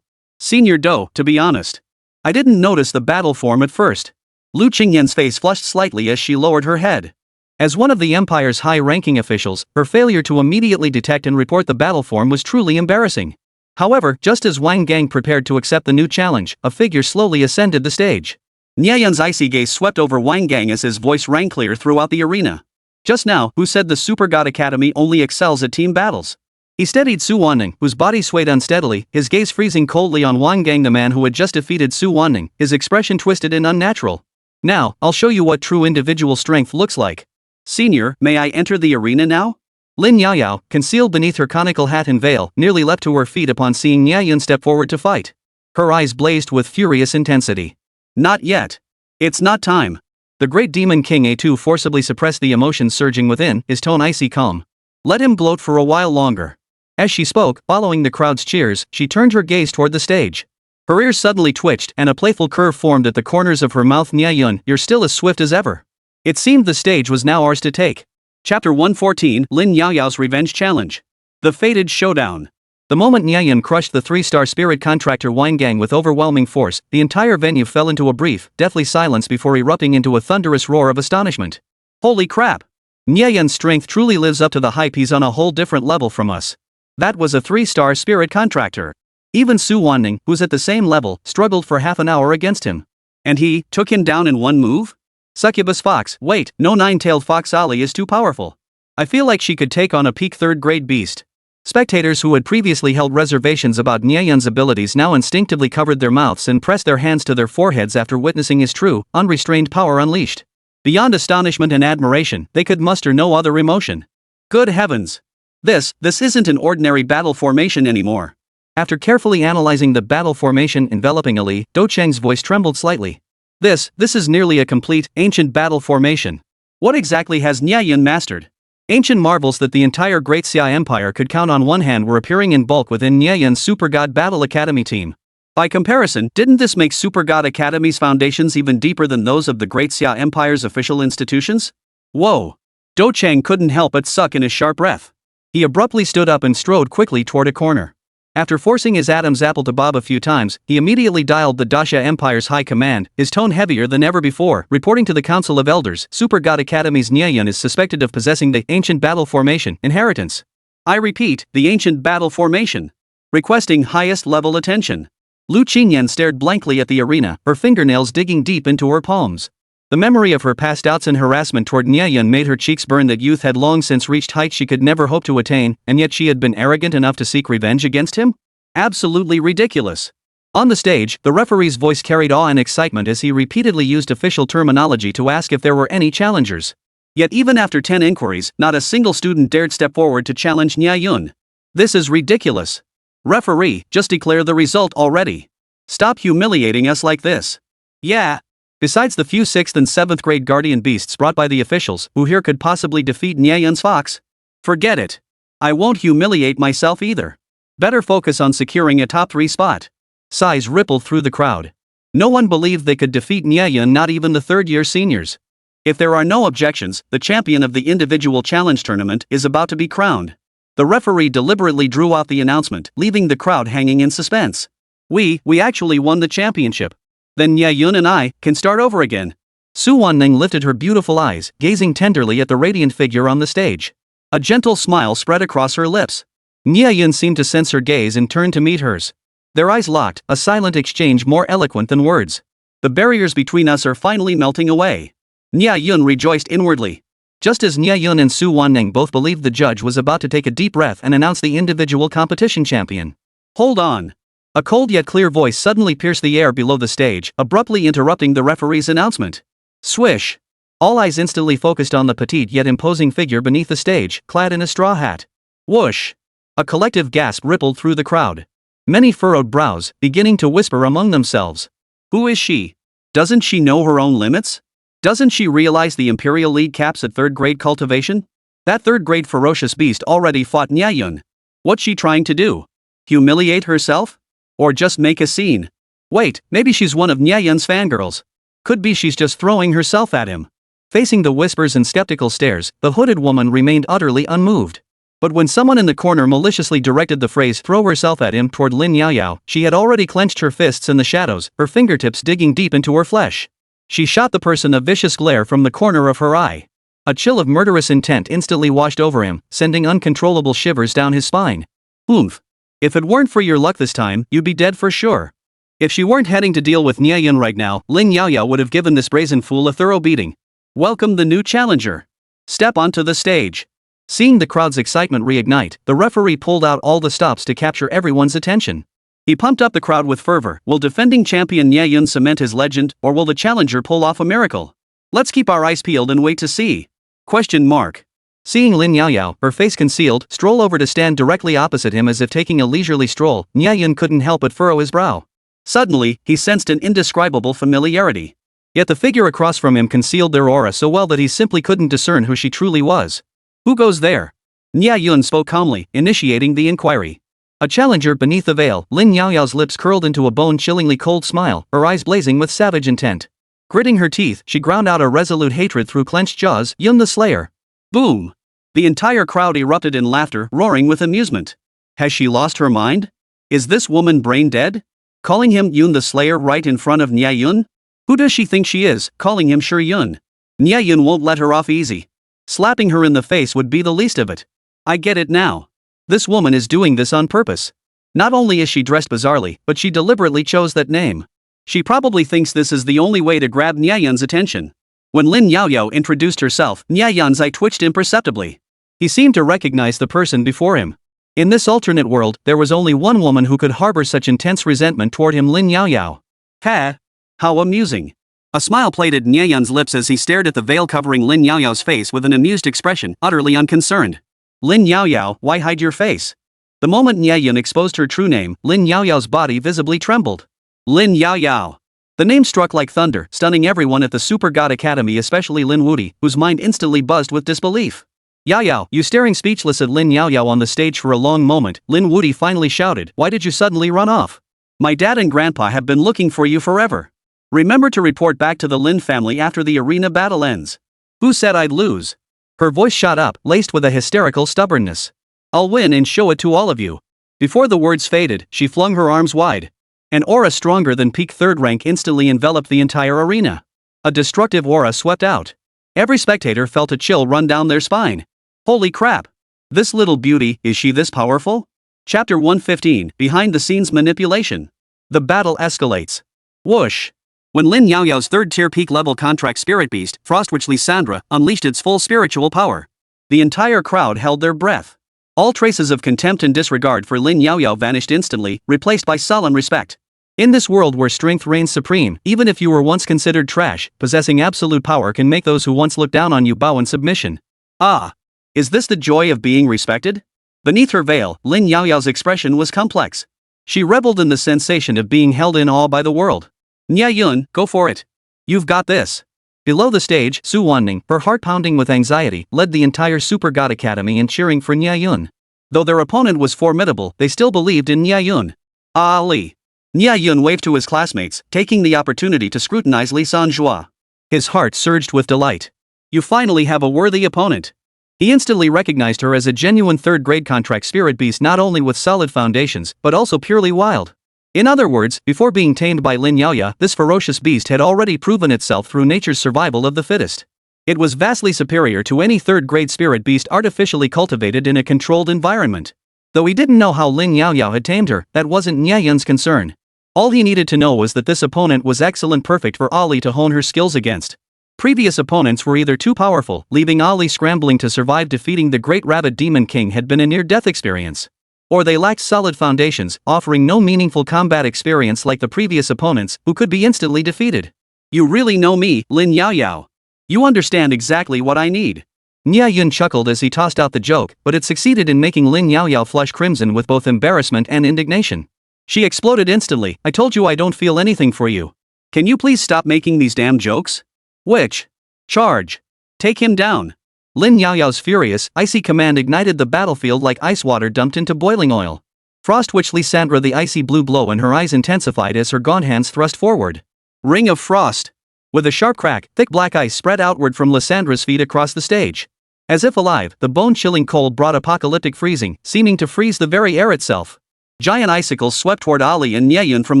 Senior Do, to be honest. I didn't notice the battle form at first. Lu Qingyan's face flushed slightly as she lowered her head. As one of the Empire's high-ranking officials, her failure to immediately detect and report the battle form was truly embarrassing. However, just as Wang Gang prepared to accept the new challenge, a figure slowly ascended the stage. Nie Yun's icy gaze swept over Wang Gang as his voice rang clear throughout the arena. Just now, who said the Super God Academy only excels at team battles? He steadied Su Wanning, whose body swayed unsteadily, his gaze freezing coldly on Wang Gang, the man who had just defeated Su Wanning, his expression twisted and unnatural. Now, I'll show you what true individual strength looks like. Senior, may I enter the arena now? Lin Yaoyao, concealed beneath her conical hat and veil, nearly leapt to her feet upon seeing Nie Yun step forward to fight. Her eyes blazed with furious intensity. Not yet. It's not time. The great demon king A2 forcibly suppressed the emotions surging within, his tone icy calm. Let him gloat for a while longer. As she spoke, following the crowd's cheers, she turned her gaze toward the stage. Her ears suddenly twitched and a playful curve formed at the corners of her mouth. Nie Yun, you're still as swift as ever. It seemed the stage was now ours to take. Chapter 114, Lin Yaoyao's Revenge Challenge. The Fated Showdown. The moment Nie Yun crushed the 3-star spirit contractor wine gang with overwhelming force, the entire venue fell into a brief, deathly silence before erupting into a thunderous roar of astonishment. Holy crap! Nie Yun's strength truly lives up to the hype. He's on a whole different level from us. That was a 3-star spirit contractor. Even Su Wanning, who's at the same level, struggled for half an hour against him. And he took him down in one move? Succubus fox, wait, no, 9-tailed fox Ahri is too powerful. I feel like she could take on a peak 3rd-grade beast. Spectators who had previously held reservations about Nie Yun's abilities now instinctively covered their mouths and pressed their hands to their foreheads after witnessing his true, unrestrained power unleashed. Beyond astonishment and admiration, they could muster no other emotion. Good heavens! This isn't an ordinary battle formation anymore. After carefully analyzing the battle formation enveloping Ali, Do Cheng's voice trembled slightly. This is nearly a complete, ancient battle formation. What exactly has Nie Yun mastered? Ancient marvels that the entire Great Xia Empire could count on one hand were appearing in bulk within Nie Yun's Super God Battle Academy team. By comparison, didn't this make Super God Academy's foundations even deeper than those of the Great Xia Empire's official institutions? Whoa! Do Cheng couldn't help but suck in his sharp breath. He abruptly stood up and strode quickly toward a corner. After forcing his Adam's apple to bob a few times, he immediately dialed the Daxia Empire's high command, his tone heavier than ever before, reporting to the Council of Elders. Super God Academy's Nie Yun is suspected of possessing the ancient battle formation inheritance. I repeat, the ancient battle formation. Requesting highest level attention. Lu Qingyan stared blankly at the arena, her fingernails digging deep into her palms. The memory of her past doubts and harassment toward Nie Yun made her cheeks burn. That youth had long since reached heights she could never hope to attain, and yet she had been arrogant enough to seek revenge against him? Absolutely ridiculous. On the stage, the referee's voice carried awe and excitement as he repeatedly used official terminology to ask if there were any challengers. Yet even after 10 inquiries, not a single student dared step forward to challenge Nie Yun. This is ridiculous. Referee, just declare the result already. Stop humiliating us like this. Yeah. Besides the few 6th and 7th grade guardian beasts brought by the officials, who here could possibly defeat Nie Yun's fox? Forget it. I won't humiliate myself either. Better focus on securing a top 3 spot. Sighs rippled through the crowd. No one believed they could defeat Nie Yun, not even the 3rd-year seniors. If there are no objections, the champion of the individual challenge tournament is about to be crowned. The referee deliberately drew out the announcement, leaving the crowd hanging in suspense. We actually won the championship. Then Nie Yun and I can start over again. Su Wanning lifted her beautiful eyes, gazing tenderly at the radiant figure on the stage. A gentle smile spread across her lips. Nie Yun seemed to sense her gaze and turned to meet hers. Their eyes locked, a silent exchange more eloquent than words. The barriers between us are finally melting away. Nie Yun rejoiced inwardly. Just as Nie Yun and Su Wanning both believed the judge was about to take a deep breath and announce the individual competition champion. Hold on. A cold yet clear voice suddenly pierced the air below the stage, abruptly interrupting the referee's announcement. Swish! All eyes instantly focused on the petite yet imposing figure beneath the stage, clad in a straw hat. Whoosh! A collective gasp rippled through the crowd. Many furrowed brows, beginning to whisper among themselves. Who is she? Doesn't she know her own limits? Doesn't she realize the Imperial League caps at 3rd grade cultivation? That 3rd grade ferocious beast already fought Nie Yun. What's she trying to do? Humiliate herself? Or just make a scene? Wait, maybe she's one of Nie Yun's fangirls. Could be she's just throwing herself at him. Facing the whispers and skeptical stares, the hooded woman remained utterly unmoved. But when someone in the corner maliciously directed the phrase "throw herself at him" toward Lin Yaoyao, she had already clenched her fists in the shadows, her fingertips digging deep into her flesh. She shot the person a vicious glare from the corner of her eye. A chill of murderous intent instantly washed over him, sending uncontrollable shivers down his spine. Oomph. If it weren't for your luck this time, you'd be dead for sure. If she weren't heading to deal with Nie Yun right now, Lin Yaoyao would have given this brazen fool a thorough beating. Welcome the new challenger. Step onto the stage. Seeing the crowd's excitement reignite, the referee pulled out all the stops to capture everyone's attention. He pumped up the crowd with fervor. Will defending champion Nie Yun cement his legend, or will the challenger pull off a miracle? Let's keep our eyes peeled and wait to see. Question mark. Seeing Lin Yaoyao, her face concealed, stroll over to stand directly opposite him as if taking a leisurely stroll, Nie Yun couldn't help but furrow his brow. Suddenly, he sensed an indescribable familiarity. Yet the figure across from him concealed their aura so well that he simply couldn't discern who she truly was. Who goes there? Nie Yun spoke calmly, initiating the inquiry. A challenger beneath the veil, Lin Yaoyao's lips curled into a bone-chillingly cold smile, her eyes blazing with savage intent. Gritting her teeth, she ground out a resolute hatred through clenched jaws. Yun the Slayer. Boom! The entire crowd erupted in laughter, roaring with amusement. Has she lost her mind? Is this woman brain dead? Calling him Yun the Slayer right in front of Nie Yun? Who does she think she is, calling him Sure Yun? Nie Yun won't let her off easy. Slapping her in the face would be the least of it. I get it now. This woman is doing this on purpose. Not only is she dressed bizarrely, but she deliberately chose that name. She probably thinks this is the only way to grab Nie Yun's attention. When Lin Yaoyao introduced herself, Nie Yun's eye twitched imperceptibly. He seemed to recognize the person before him. In this alternate world, there was only one woman who could harbor such intense resentment toward him, Lin Yaoyao. Ha! How amusing. A smile played Nie Yun's lips as he stared at the veil covering Lin Yaoyao's face with an amused expression, utterly unconcerned. Lin Yaoyao, why hide your face? The moment Nie Yun exposed her true name, Lin Yaoyao's body visibly trembled. Lin Yaoyao. The name struck like thunder, stunning everyone at the Super God Academy, especially Lin Wudi, whose mind instantly buzzed with disbelief. Yaoyao, you staring speechless at Lin Yaoyao on the stage for a long moment, Lin Wudi finally shouted, why did you suddenly run off? My dad and grandpa have been looking for you forever. Remember to report back to the Lin family after the arena battle ends. Who said I'd lose? Her voice shot up, laced with a hysterical stubbornness. I'll win and show it to all of you. Before the words faded, she flung her arms wide. An aura stronger than peak third rank instantly enveloped the entire arena. A destructive aura swept out. Every spectator felt a chill run down their spine. Holy crap! This little beauty, is she this powerful? Chapter 115, Behind the Scenes Manipulation. The battle escalates. Whoosh! When Lin Yaoyao's third-tier peak-level contract spirit beast, Frostwitch Lysandra, unleashed its full spiritual power, the entire crowd held their breath. All traces of contempt and disregard for Lin Yaoyao vanished instantly, replaced by solemn respect. In this world where strength reigns supreme, even if you were once considered trash, possessing absolute power can make those who once looked down on you bow in submission. Ah! Is this the joy of being respected? Beneath her veil, Lin Yaoyao's expression was complex. She reveled in the sensation of being held in awe by the world. Nie Yun, go for it. You've got this. Below the stage, Su Wanning, her heart pounding with anxiety, led the entire Super God Academy in cheering for Nie Yun. Though their opponent was formidable, they still believed in Nie Yun. Ahri. Nie Yun waved to his classmates, taking the opportunity to scrutinize Li Sanjua. His heart surged with delight. You finally have a worthy opponent. He instantly recognized her as a genuine third-grade contract spirit beast, not only with solid foundations, but also purely wild. In other words, before being tamed by Lin Yaoyao, this ferocious beast had already proven itself through nature's survival of the fittest. It was vastly superior to any third-grade spirit beast artificially cultivated in a controlled environment. Though he didn't know how Lin Yaoyao had tamed her, that wasn't Nie Yun's concern. All he needed to know was that this opponent was excellent, perfect for Ahri to hone her skills against. Previous opponents were either too powerful, leaving Ahri scrambling to survive. Defeating the Great Rabbit Demon King had been a near-death experience. Or they lacked solid foundations, offering no meaningful combat experience like the previous opponents, who could be instantly defeated. You really know me, Lin Yaoyao. You understand exactly what I need. Nie Yun chuckled as he tossed out the joke, but it succeeded in making Lin Yaoyao flush crimson with both embarrassment and indignation. She exploded instantly. I told you I don't feel anything for you. Can you please stop making these damn jokes? Witch. Charge. Take him down. Lin Yaoyao's furious, icy command ignited the battlefield like ice water dumped into boiling oil. Frostwitch Lysandra, the icy blue glow in her eyes intensified as her gaunt hands thrust forward. Ring of Frost. With a sharp crack, thick black ice spread outward from Lysandra's feet across the stage. As if alive, the bone-chilling cold brought apocalyptic freezing, seeming to freeze the very air itself. Giant icicles swept toward Ahri and Nie Yun from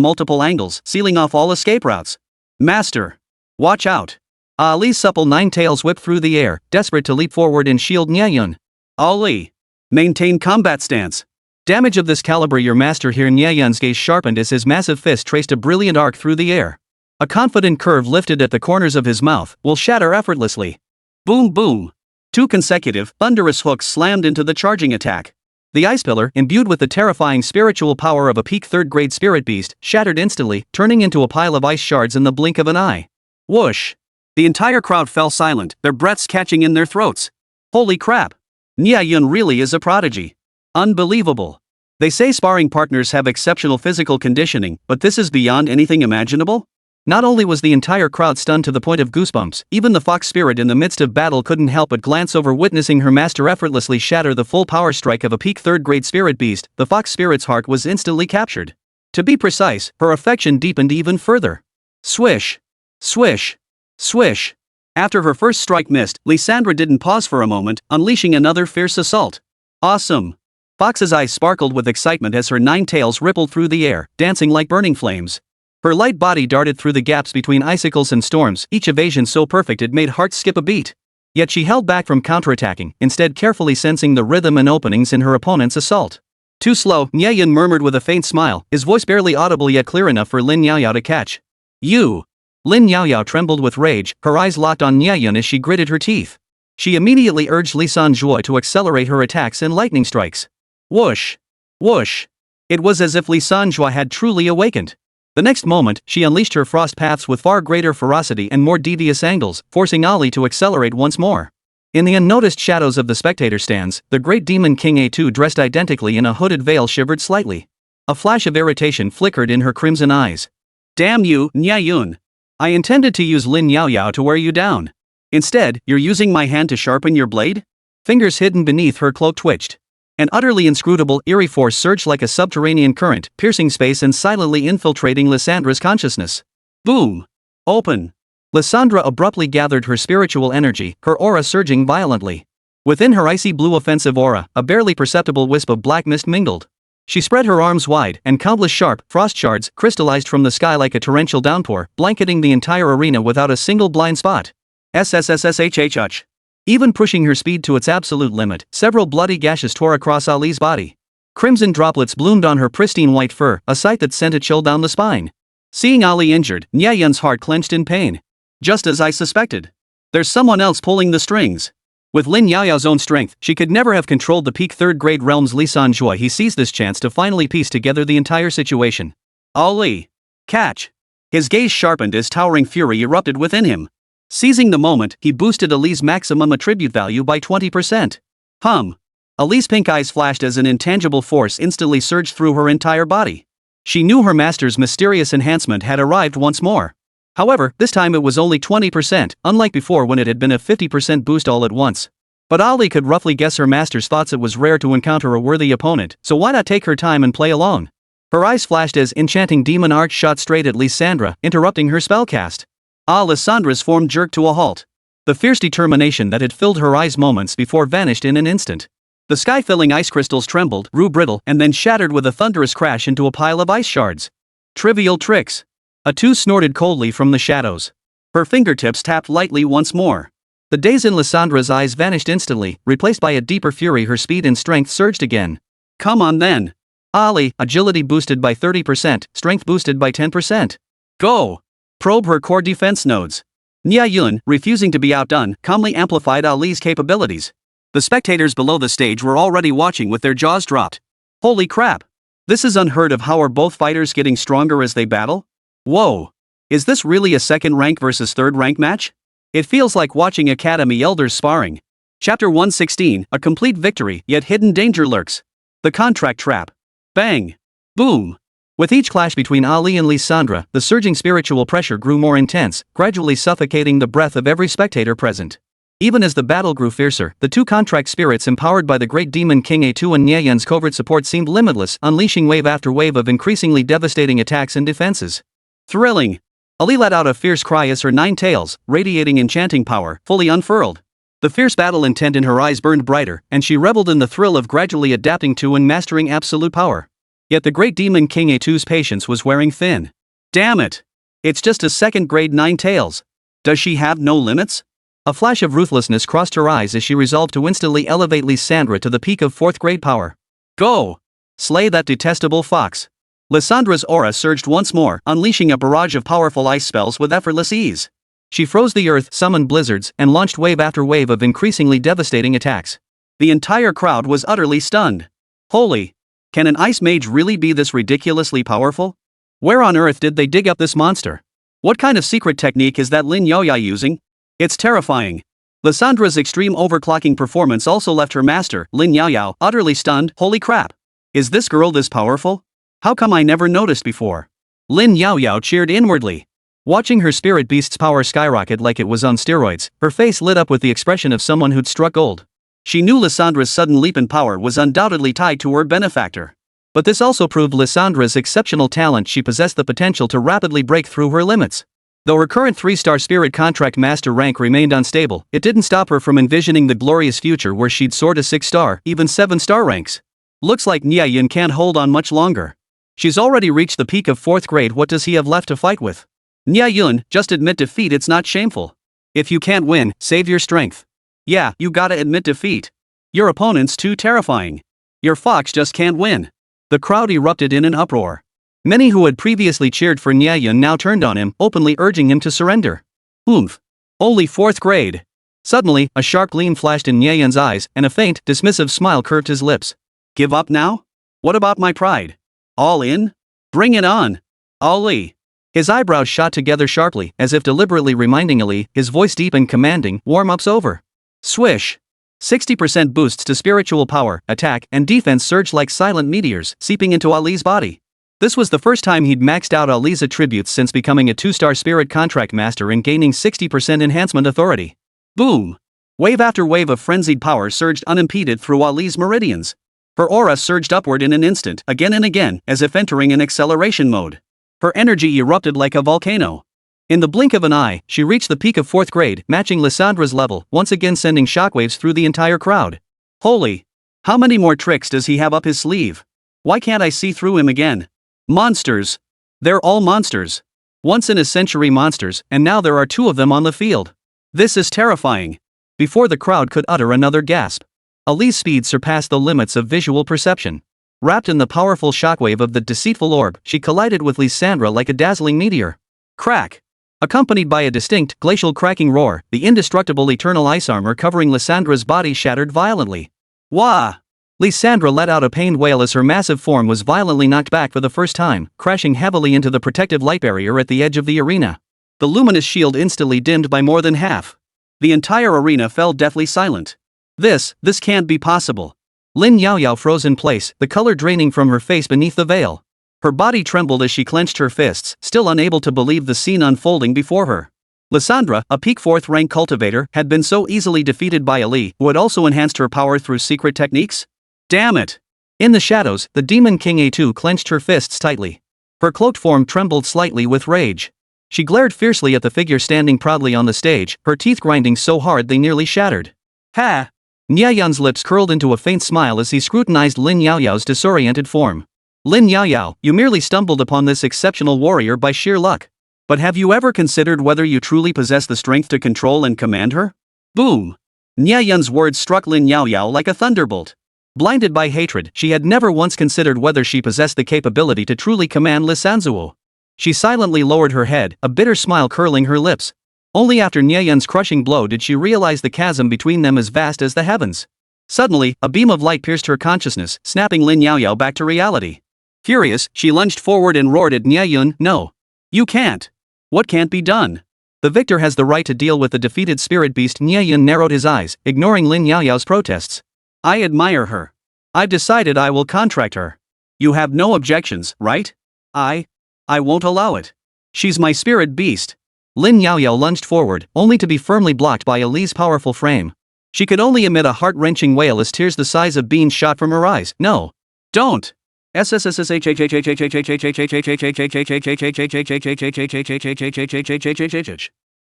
multiple angles, sealing off all escape routes. Master. Watch out. Ahri's supple nine tails whipped through the air, desperate to leap forward and shield Nie Yun. Ahri. Maintain combat stance. Damage of this caliber, your master here. Nie Yun's gaze sharpened as his massive fist traced a brilliant arc through the air. A confident curve lifted at the corners of his mouth, will shatter effortlessly. Boom boom. Two consecutive, thunderous hooks slammed into the charging attack. The ice pillar, imbued with the terrifying spiritual power of a peak third-grade spirit beast, shattered instantly, turning into a pile of ice shards in the blink of an eye. Whoosh! The entire crowd fell silent, their breaths catching in their throats. Holy crap! Nie Yun really is a prodigy. Unbelievable. They say sparring partners have exceptional physical conditioning, but this is beyond anything imaginable? Not only was the entire crowd stunned to the point of goosebumps, even the fox spirit in the midst of battle couldn't help but glance over, witnessing her master effortlessly shatter the full power strike of a peak third-grade spirit beast. The fox spirit's heart was instantly captured. To be precise, her affection deepened even further. Swish. Swish. Swish. After her first strike missed, Lysandra didn't pause for a moment, unleashing another fierce assault. Awesome. Fox's eyes sparkled with excitement as her 9 tails rippled through the air, dancing like burning flames. Her light body darted through the gaps between icicles and storms, each evasion so perfect it made hearts skip a beat. Yet she held back from counterattacking, instead carefully sensing the rhythm and openings in her opponent's assault. Too slow, Nie Yun murmured with a faint smile, his voice barely audible yet clear enough for Lin Yaoyao to catch. You! Lin Yaoyao trembled with rage, her eyes locked on Nie Yun as she gritted her teeth. She immediately urged Li Sanjue to accelerate her attacks and lightning strikes. Whoosh! Whoosh! It was as if Li Sanjue had truly awakened. The next moment, she unleashed her frost paths with far greater ferocity and more devious angles, forcing Ahri to accelerate once more. In the unnoticed shadows of the spectator stands, the great demon king A2 dressed identically in a hooded veil shivered slightly. A flash of irritation flickered in her crimson eyes. Damn you, Nie Yun! I intended to use Lin Yaoyao to wear you down. Instead, you're using my hand to sharpen your blade? Fingers hidden beneath her cloak twitched. An utterly inscrutable, eerie force surged like a subterranean current, piercing space and silently infiltrating Lysandra's consciousness. Boom! Open! Lysandra abruptly gathered her spiritual energy, her aura surging violently. Within her icy blue offensive aura, a barely perceptible wisp of black mist mingled. She spread her arms wide, and countless sharp, frost shards crystallized from the sky like a torrential downpour, blanketing the entire arena without a single blind spot. SSSSHH. Even pushing her speed to its absolute limit, several bloody gashes tore across Ahri's body. Crimson droplets bloomed on her pristine white fur, a sight that sent a chill down the spine. Seeing Ahri injured, Nie Yun's heart clenched in pain. Just as I suspected. There's someone else pulling the strings. With Lin Yaoyao's own strength, she could never have controlled the peak third-grade realm's Li Sanjue. He seized this chance to finally piece together the entire situation. Ahri! Catch! His gaze sharpened as towering fury erupted within him. Seizing the moment, he boosted Ahri's maximum attribute value by 20%. Ahri's pink eyes flashed as an intangible force instantly surged through her entire body. She knew her master's mysterious enhancement had arrived once more. However, this time it was only 20%, unlike before when it had been a 50% boost all at once. But Ahri could roughly guess her master's thoughts. It was rare to encounter a worthy opponent, so why not take her time and play along? Her eyes flashed as enchanting demon arch shot straight at Lysandra, interrupting her spellcast. Lysandra's form jerked to a halt. The fierce determination that had filled her eyes moments before vanished in an instant. The sky-filling ice crystals trembled, grew brittle, and then shattered with a thunderous crash into a pile of ice shards. Trivial tricks. A2 snorted coldly from the shadows. Her fingertips tapped lightly once more. The daze in Lysandra's eyes vanished instantly, replaced by a deeper fury. Her speed and strength surged again. Come on then. Ahri, agility boosted by 30%, strength boosted by 10%. Go! Probe her core defense nodes. Nie Yun, refusing to be outdone, calmly amplified Ahri's capabilities. The spectators below the stage were already watching with their jaws dropped. Holy crap! This is unheard of. How are both fighters getting stronger as they battle? Whoa! Is this really a second rank versus third rank match? It feels like watching Academy Elders sparring. Chapter 116, a complete victory, yet hidden danger lurks. The contract trap. Bang! Boom! With each clash between Ahri and Lysandra, the surging spiritual pressure grew more intense, gradually suffocating the breath of every spectator present. Even as the battle grew fiercer, the two contract spirits empowered by the great demon king A2 and Nie Yun's covert support seemed limitless, unleashing wave after wave of increasingly devastating attacks and defenses. Thrilling! Ahri let out a fierce cry as her 9 tails, radiating enchanting power, fully unfurled. The fierce battle intent in her eyes burned brighter, and she reveled in the thrill of gradually adapting to and mastering absolute power. Yet the great demon king A2's patience was wearing thin. Damn it! It's just a second-grade 9 tails. Does she have no limits? A flash of ruthlessness crossed her eyes as she resolved to instantly elevate Lysandra to the peak of 4th-grade power. Go! Slay that detestable fox. Lysandra's aura surged once more, unleashing a barrage of powerful ice spells with effortless ease. She froze the earth, summoned blizzards, and launched wave after wave of increasingly devastating attacks. The entire crowd was utterly stunned. Holy! Can an ice mage really be this ridiculously powerful? Where on earth did they dig up this monster? What kind of secret technique is that Lin Yaoyao using? It's terrifying. Lysandra's extreme overclocking performance also left her master, Lin Yaoyao, utterly stunned. Holy crap! Is this girl this powerful? How come I never noticed before? Lin Yaoyao cheered inwardly. Watching her spirit beast's power skyrocket like it was on steroids, her face lit up with the expression of someone who'd struck gold. She knew Lissandra's sudden leap in power was undoubtedly tied to her benefactor. But this also proved Lissandra's exceptional talent. She possessed the potential to rapidly break through her limits. Though her current 3-star spirit contract master rank remained unstable, it didn't stop her from envisioning the glorious future where she'd soar to 6-star, even 7-star ranks. Looks like Nie Yun can't hold on much longer. She's already reached the peak of 4th grade. What does he have left to fight with? Nie Yun, just admit defeat. It's not shameful. If you can't win, save your strength. Yeah, you gotta admit defeat. Your opponent's too terrifying. Your fox just can't win. The crowd erupted in an uproar. Many who had previously cheered for Nie Yun now turned on him, openly urging him to surrender. Oomph. Only 4th grade. Suddenly, a sharp gleam flashed in Nie Yun's eyes, and a faint, dismissive smile curved his lips. Give up now? What about my pride? All in? Bring it on. Ali. His eyebrows shot together sharply, as if deliberately reminding Ali, his voice deep and commanding, warm-up's over. Swish. 60% boosts to spiritual power, attack, and defense surged like silent meteors, seeping into Ali's body. This was the first time he'd maxed out Ali's attributes since becoming a 2-star spirit contract master and gaining 60% enhancement authority. Boom! Wave after wave of frenzied power surged unimpeded through Ali's meridians. Her aura surged upward in an instant, again and again, as if entering an acceleration mode. Her energy erupted like a volcano. In the blink of an eye, she reached the peak of 4th grade, matching Lissandra's level, once again sending shockwaves through the entire crowd. Holy! How many more tricks does he have up his sleeve? Why can't I see through him again? Monsters! They're all monsters. Once in a century monsters, and now there are 2 of them on the field. This is terrifying. Before the crowd could utter another gasp, Ali's speed surpassed the limits of visual perception. Wrapped in the powerful shockwave of the deceitful orb, she collided with Lissandra like a dazzling meteor. Crack! Accompanied by a distinct, glacial cracking roar, the indestructible eternal ice armor covering Lissandra's body shattered violently. Wah! Lissandra let out a pained wail as her massive form was violently knocked back for the first time, crashing heavily into the protective light barrier at the edge of the arena. The luminous shield instantly dimmed by more than half. The entire arena fell deathly silent. This can't be possible. Lin Yaoyao froze in place, the color draining from her face beneath the veil. Her body trembled as she clenched her fists, still unable to believe the scene unfolding before her. Lissandra, a peak 4th rank cultivator, had been so easily defeated by Ali, who had also enhanced her power through secret techniques? Damn it! In the shadows, the Demon King A2 clenched her fists tightly. Her cloaked form trembled slightly with rage. She glared fiercely at the figure standing proudly on the stage, her teeth grinding so hard they nearly shattered. Ha! Nie Yun's lips curled into a faint smile as he scrutinized Lin Yaoyao's disoriented form. Lin Yaoyao, you merely stumbled upon this exceptional warrior by sheer luck. But have you ever considered whether you truly possess the strength to control and command her? Boom! Nie Yun's words struck Lin Yaoyao like a thunderbolt. Blinded by hatred, she had never once considered whether she possessed the capability to truly command Lissanzuo. She silently lowered her head, a bitter smile curling her lips. Only after Nie Yun's crushing blow did she realize the chasm between them as vast as the heavens. Suddenly, a beam of light pierced her consciousness, snapping Lin Yaoyao back to reality. Furious, she lunged forward and roared at Nie Yun, no. You can't. What can't be done? The victor has the right to deal with the defeated spirit beast. Nie Yun narrowed his eyes, ignoring Lin Yaoyao's protests. I admire her. I've decided I will contract her. You have no objections, right? I won't allow it. She's my spirit beast. Lin Yaoyao lunged forward, only to be firmly blocked by Ali's powerful frame. She could only emit a heart-wrenching wail as tears the size of beans shot from her eyes. No. Don't. The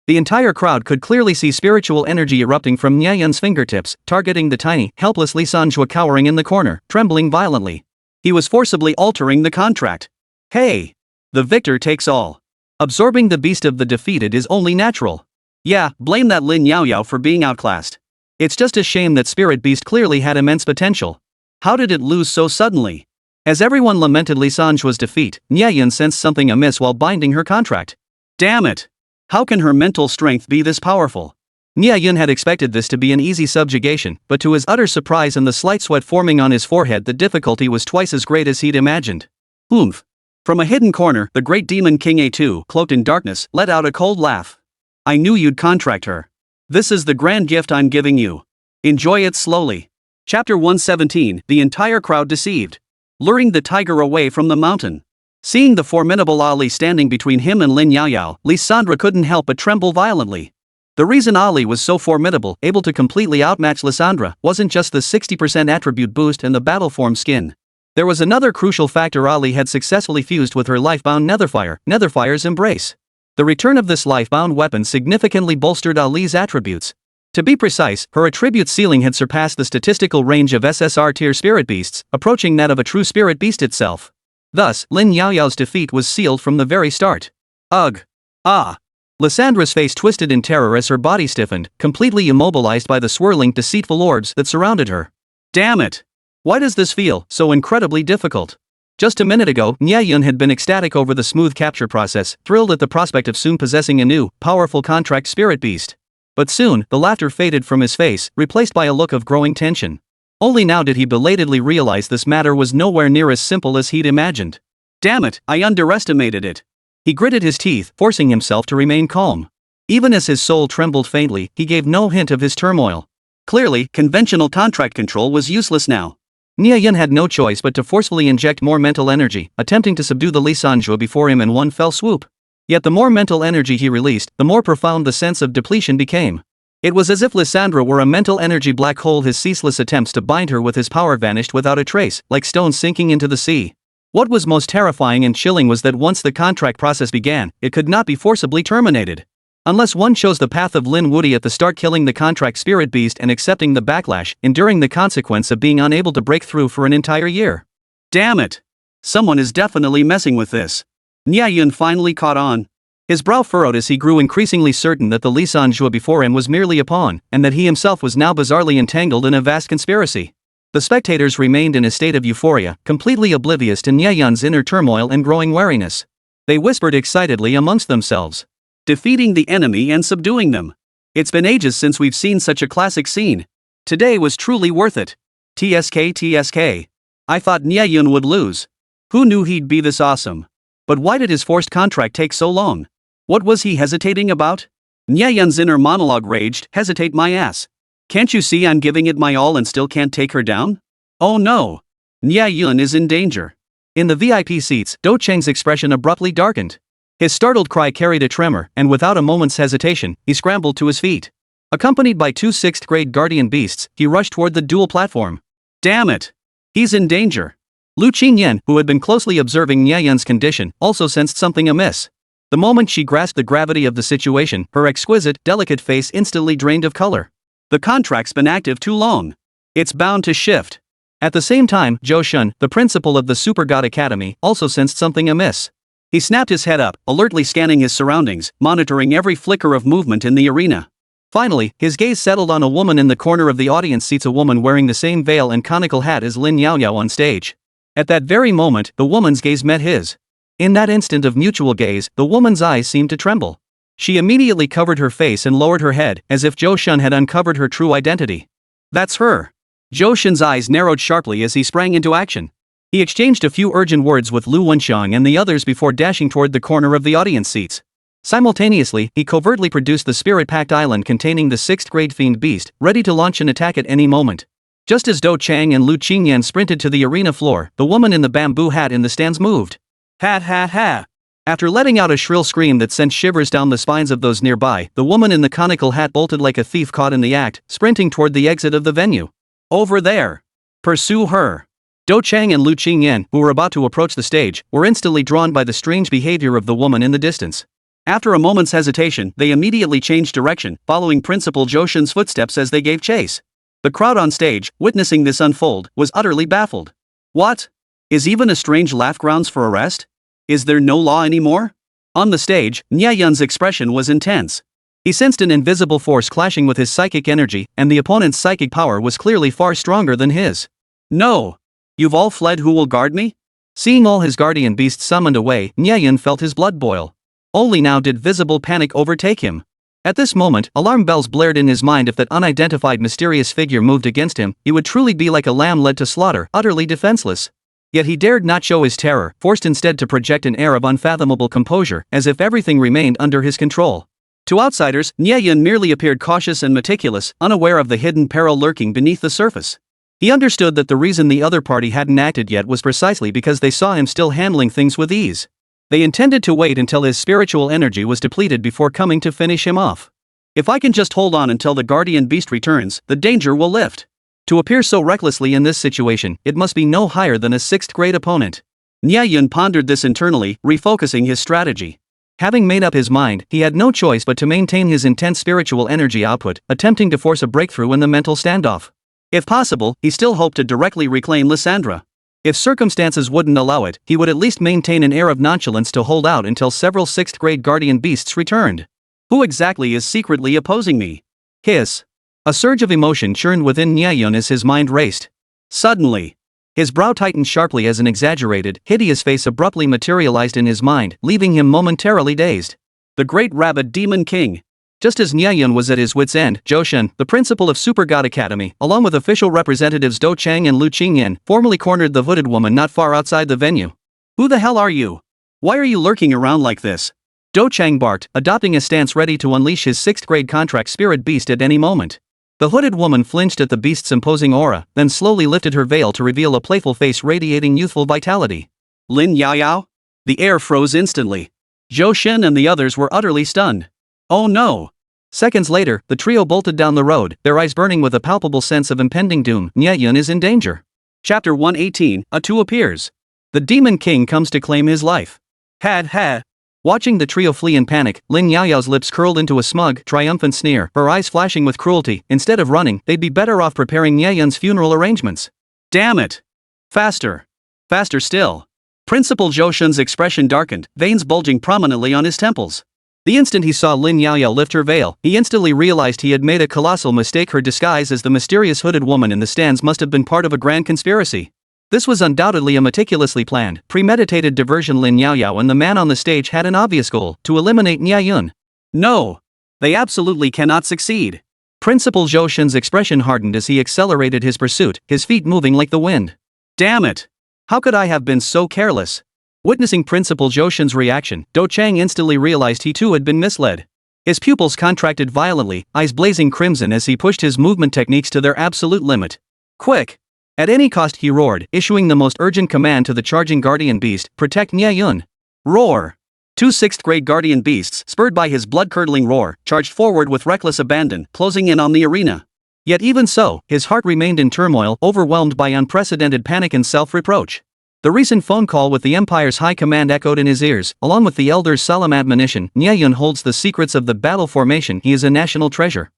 entire crowd could clearly see spiritual energy erupting from Nie Yun's fingertips, targeting the tiny, helpless Lissandrao cowering in the corner, trembling violently. He was forcibly altering the contract. Hey! The victor takes all. Absorbing the beast of the defeated is only natural. Yeah, blame that Lin Yaoyao for being outclassed. It's just a shame that Spirit Beast clearly had immense potential. How did it lose so suddenly? As everyone lamented Lissandrao's defeat, Nie Yun sensed something amiss while binding her contract. Damn it! How can her mental strength be this powerful? Nie Yun had expected this to be an easy subjugation, but to his utter surprise and the slight sweat forming on his forehead, the difficulty was twice as great as he'd imagined. Oomph! From a hidden corner, the great demon King A2, cloaked in darkness, let out a cold laugh. I knew you'd contract her. This is the grand gift I'm giving you. Enjoy it slowly. Chapter 117, the entire crowd deceived. Luring the tiger away from the mountain. Seeing the formidable Ali standing between him and Lin Yaoyao, Lysandra couldn't help but tremble violently. The reason Ali was so formidable, able to completely outmatch Lysandra, wasn't just the 60% attribute boost and the battle form skin. There was another crucial factor: Ali had successfully fused with her lifebound Netherfire's embrace. The return of this lifebound weapon significantly bolstered Ali's attributes. To be precise, her attribute ceiling had surpassed the statistical range of SSR tier spirit beasts, approaching that of a true spirit beast itself. Thus, Lin Yaoyao's defeat was sealed from the very start. Ugh. Ah. Lysandra's face twisted in terror as her body stiffened, completely immobilized by the swirling, deceitful orbs that surrounded her. Damn it! Why does this feel so incredibly difficult? Just a minute ago, Nie Yun had been ecstatic over the smooth capture process, thrilled at the prospect of soon possessing a new, powerful contract spirit beast. But soon, the laughter faded from his face, replaced by a look of growing tension. Only now did he belatedly realize this matter was nowhere near as simple as he'd imagined. Damn it, I underestimated it. He gritted his teeth, forcing himself to remain calm. Even as his soul trembled faintly, he gave no hint of his turmoil. Clearly, conventional contract control was useless now. Nie Yun had no choice but to forcefully inject more mental energy, attempting to subdue the Lysandra before him in one fell swoop. Yet the more mental energy he released, the more profound the sense of depletion became. It was as if Lysandra were a mental energy black hole. His ceaseless attempts to bind her with his power vanished without a trace, like stones sinking into the sea. What was most terrifying and chilling was that once the contract process began, it could not be forcibly terminated. Unless one chose the path of Lin Woody at the start, killing the contract spirit beast and accepting the backlash, enduring the consequence of being unable to break through for an entire year. Damn it! Someone is definitely messing with this. Nie Yun finally caught on. His brow furrowed as he grew increasingly certain that the Lysandra before him was merely a pawn, and that he himself was now bizarrely entangled in a vast conspiracy. The spectators remained in a state of euphoria, completely oblivious to Nie Yun's inner turmoil and growing wariness. They whispered excitedly amongst themselves. Defeating the enemy and subduing them. It's been ages since we've seen such a classic scene. Today was truly worth it. TSK. I thought Nie Yun would lose. Who knew he'd be this awesome? But why did his forced contract take so long? What was he hesitating about? Nie Yun's inner monologue raged, hesitate my ass. Can't you see I'm giving it my all and still can't take her down? Oh no! Nie Yun is in danger. In the VIP seats, Do Cheng's expression abruptly darkened. His startled cry carried a tremor, and without a moment's hesitation, he scrambled to his feet. Accompanied by two 6th-grade guardian beasts, he rushed toward the dual platform. Damn it! He's in danger. Lu Qingyan, who had been closely observing Nie Yun's condition, also sensed something amiss. The moment she grasped the gravity of the situation, her exquisite, delicate face instantly drained of color. The contract's been active too long. It's bound to shift. At the same time, Zhou Shun, the principal of the Super God Academy, also sensed something amiss. He snapped his head up, alertly scanning his surroundings, monitoring every flicker of movement in the arena. Finally, his gaze settled on a woman in the corner of the audience seats, a woman wearing the same veil and conical hat as Lin Yaoyao on stage. At that very moment, the woman's gaze met his. In that instant of mutual gaze, the woman's eyes seemed to tremble. She immediately covered her face and lowered her head, as if Zhou Shun had uncovered her true identity. That's her. Zhou Shun's eyes narrowed sharply as he sprang into action. He exchanged a few urgent words with Lu Wenxiang and the others before dashing toward the corner of the audience seats. Simultaneously, he covertly produced the spirit-packed island containing the 6th-grade fiend beast, ready to launch an attack at any moment. Just as Do Chang and Lu Qingyan sprinted to the arena floor, the woman in the bamboo hat in the stands moved. Ha! After letting out a shrill scream that sent shivers down the spines of those nearby, the woman in the conical hat bolted like a thief caught in the act, sprinting toward the exit of the venue. Over there! Pursue her! Do Chang and Lu Qingyan, who were about to approach the stage, were instantly drawn by the strange behavior of the woman in the distance. After a moment's hesitation, they immediately changed direction, following Principal Zhou Shun's footsteps as they gave chase. The crowd on stage, witnessing this unfold, was utterly baffled. What? Is even a strange laugh grounds for arrest? Is there no law anymore? On the stage, Nie Yun's expression was intense. He sensed an invisible force clashing with his psychic energy, and the opponent's psychic power was clearly far stronger than his. No! You've all fled. Who will guard me? Seeing all his guardian beasts summoned away, Nie Yun felt his blood boil. Only now did visible panic overtake him. At this moment, alarm bells blared in his mind. If that unidentified mysterious figure moved against him, he would truly be like a lamb led to slaughter, utterly defenseless. Yet he dared not show his terror, forced instead to project an air of unfathomable composure, as if everything remained under his control. To outsiders, Nie Yun merely appeared cautious and meticulous, unaware of the hidden peril lurking beneath the surface. He understood that the reason the other party hadn't acted yet was precisely because they saw him still handling things with ease. They intended to wait until his spiritual energy was depleted before coming to finish him off. If I can just hold on until the guardian beast returns, the danger will lift. To appear so recklessly in this situation, it must be no higher than a 6th grade opponent. Nie Yun pondered this internally, refocusing his strategy. Having made up his mind, he had no choice but to maintain his intense spiritual energy output, attempting to force a breakthrough in the mental standoff. If possible, he still hoped to directly reclaim Lysandra. If circumstances wouldn't allow it, he would at least maintain an air of nonchalance to hold out until several 6th grade guardian beasts returned. Who exactly is secretly opposing me? Hiss. A surge of emotion churned within Nie Yun as his mind raced. Suddenly, his brow tightened sharply as an exaggerated, hideous face abruptly materialized in his mind, leaving him momentarily dazed. The Great Rabbit Demon King. Just as Nie Yun was at his wit's end, Zhou Shen, the principal of Super God Academy, along with official representatives Do Chang and Lu Qingyan, formally cornered the hooded woman not far outside the venue. Who the hell are you? Why are you lurking around like this? Do Chang barked, adopting a stance ready to unleash his 6th grade contract spirit beast at any moment. The hooded woman flinched at the beast's imposing aura, then slowly lifted her veil to reveal a playful face radiating youthful vitality. Lin Yaoyao? The air froze instantly. Zhou Shen and the others were utterly stunned. Oh no! Seconds later, the trio bolted down the road, their eyes burning with a palpable sense of impending doom. Nie Yun is in danger. Chapter 118, A Two appears. The Demon King comes to claim his life. Had ha. Watching the trio flee in panic, Lin Yaoyao's lips curled into a smug, triumphant sneer, her eyes flashing with cruelty. Instead of running, they'd be better off preparing Nie Yun's funeral arrangements. Damn it! Faster! Faster still! Principal Zhou Shen's expression darkened, veins bulging prominently on his temples. The instant he saw Lin Yaoyao lift her veil, he instantly realized he had made a colossal mistake. Her disguise as the mysterious hooded woman in the stands must have been part of a grand conspiracy. This was undoubtedly a meticulously planned, premeditated diversion. Lin Yaoyao and the man on the stage had an obvious goal: to eliminate Nie Yun. No! They absolutely cannot succeed. Principal Zhou Shen's expression hardened as he accelerated his pursuit, his feet moving like the wind. Damn it! How could I have been so careless? Witnessing Principal Zhou Shen's reaction, Do Chang instantly realized he too had been misled. His pupils contracted violently, eyes blazing crimson as he pushed his movement techniques to their absolute limit. Quick! At any cost, he roared, issuing the most urgent command to the charging guardian beast: protect Nie Yun. Roar! 2 6th grade guardian beasts, spurred by his blood-curdling roar, charged forward with reckless abandon, closing in on the arena. Yet even so, his heart remained in turmoil, overwhelmed by unprecedented panic and self-reproach. The recent phone call with the Empire's high command echoed in his ears, along with the Elder's solemn admonition: Nie Yun holds the secrets of the battle formation. He is a national treasure.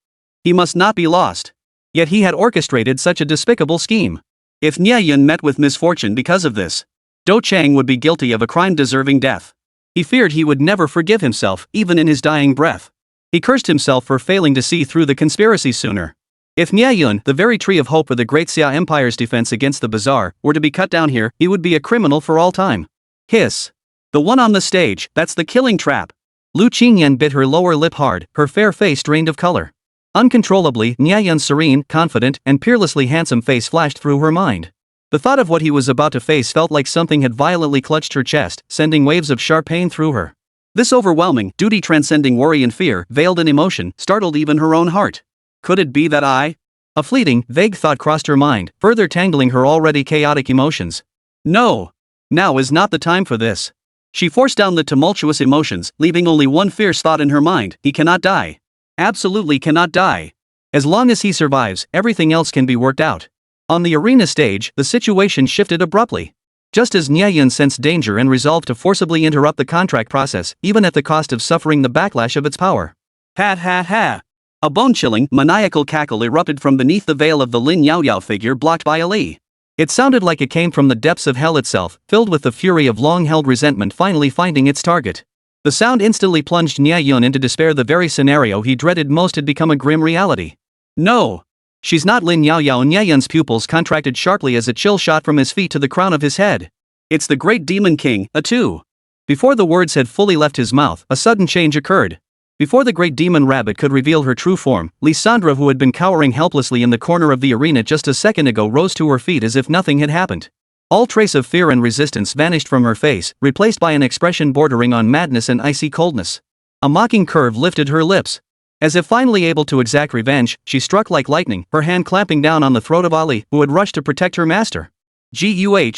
He must not be lost. Yet he had orchestrated such a despicable scheme. If Nie Yun met with misfortune because of this, Do Chang would be guilty of a crime deserving death. He feared he would never forgive himself, even in his dying breath. He cursed himself for failing to see through the conspiracy sooner. If Nie Yun, the very tree of hope of the Great Xia Empire's defense against the bazaar, were to be cut down here, he would be a criminal for all time. Hiss. The one on the stage, that's the killing trap. Lu Qingyan bit her lower lip hard, her fair face drained of color. Uncontrollably, Nie Yun's serene, confident, and peerlessly handsome face flashed through her mind. The thought of what he was about to face felt like something had violently clutched her chest, sending waves of sharp pain through her. This overwhelming, duty-transcending worry and fear, veiled in emotion, startled even her own heart. Could it be that A fleeting, vague thought crossed her mind, further tangling her already chaotic emotions. No! Now is not the time for this. She forced down the tumultuous emotions, leaving only one fierce thought in her mind: he cannot die. Absolutely cannot die. As long as he survives, everything else can be worked out. On the arena stage, the situation shifted abruptly. Just as Nie Yun sensed danger and resolved to forcibly interrupt the contract process, even at the cost of suffering the backlash of its power. Ha ha ha! A bone-chilling, maniacal cackle erupted from beneath the veil of the Lin Yaoyao figure blocked by Ali. It sounded like it came from the depths of hell itself, filled with the fury of long-held resentment finally finding its target. The sound instantly plunged Nie Yun into despair. The very scenario he dreaded most had become a grim reality. No! She's not Lin Yaoyao. Nie Yun's pupils contracted sharply as a chill shot from his feet to the crown of his head. It's the Great Demon King, A Two. Before the words had fully left his mouth, a sudden change occurred. Before the Great Demon Rabbit could reveal her true form, Lysandra, who had been cowering helplessly in the corner of the arena just a second ago, rose to her feet as if nothing had happened. All trace of fear and resistance vanished from her face, replaced by an expression bordering on madness and icy coldness. A mocking curve lifted her lips. As if finally able to exact revenge, she struck like lightning, her hand clamping down on the throat of Ali, who had rushed to protect her master. Guh.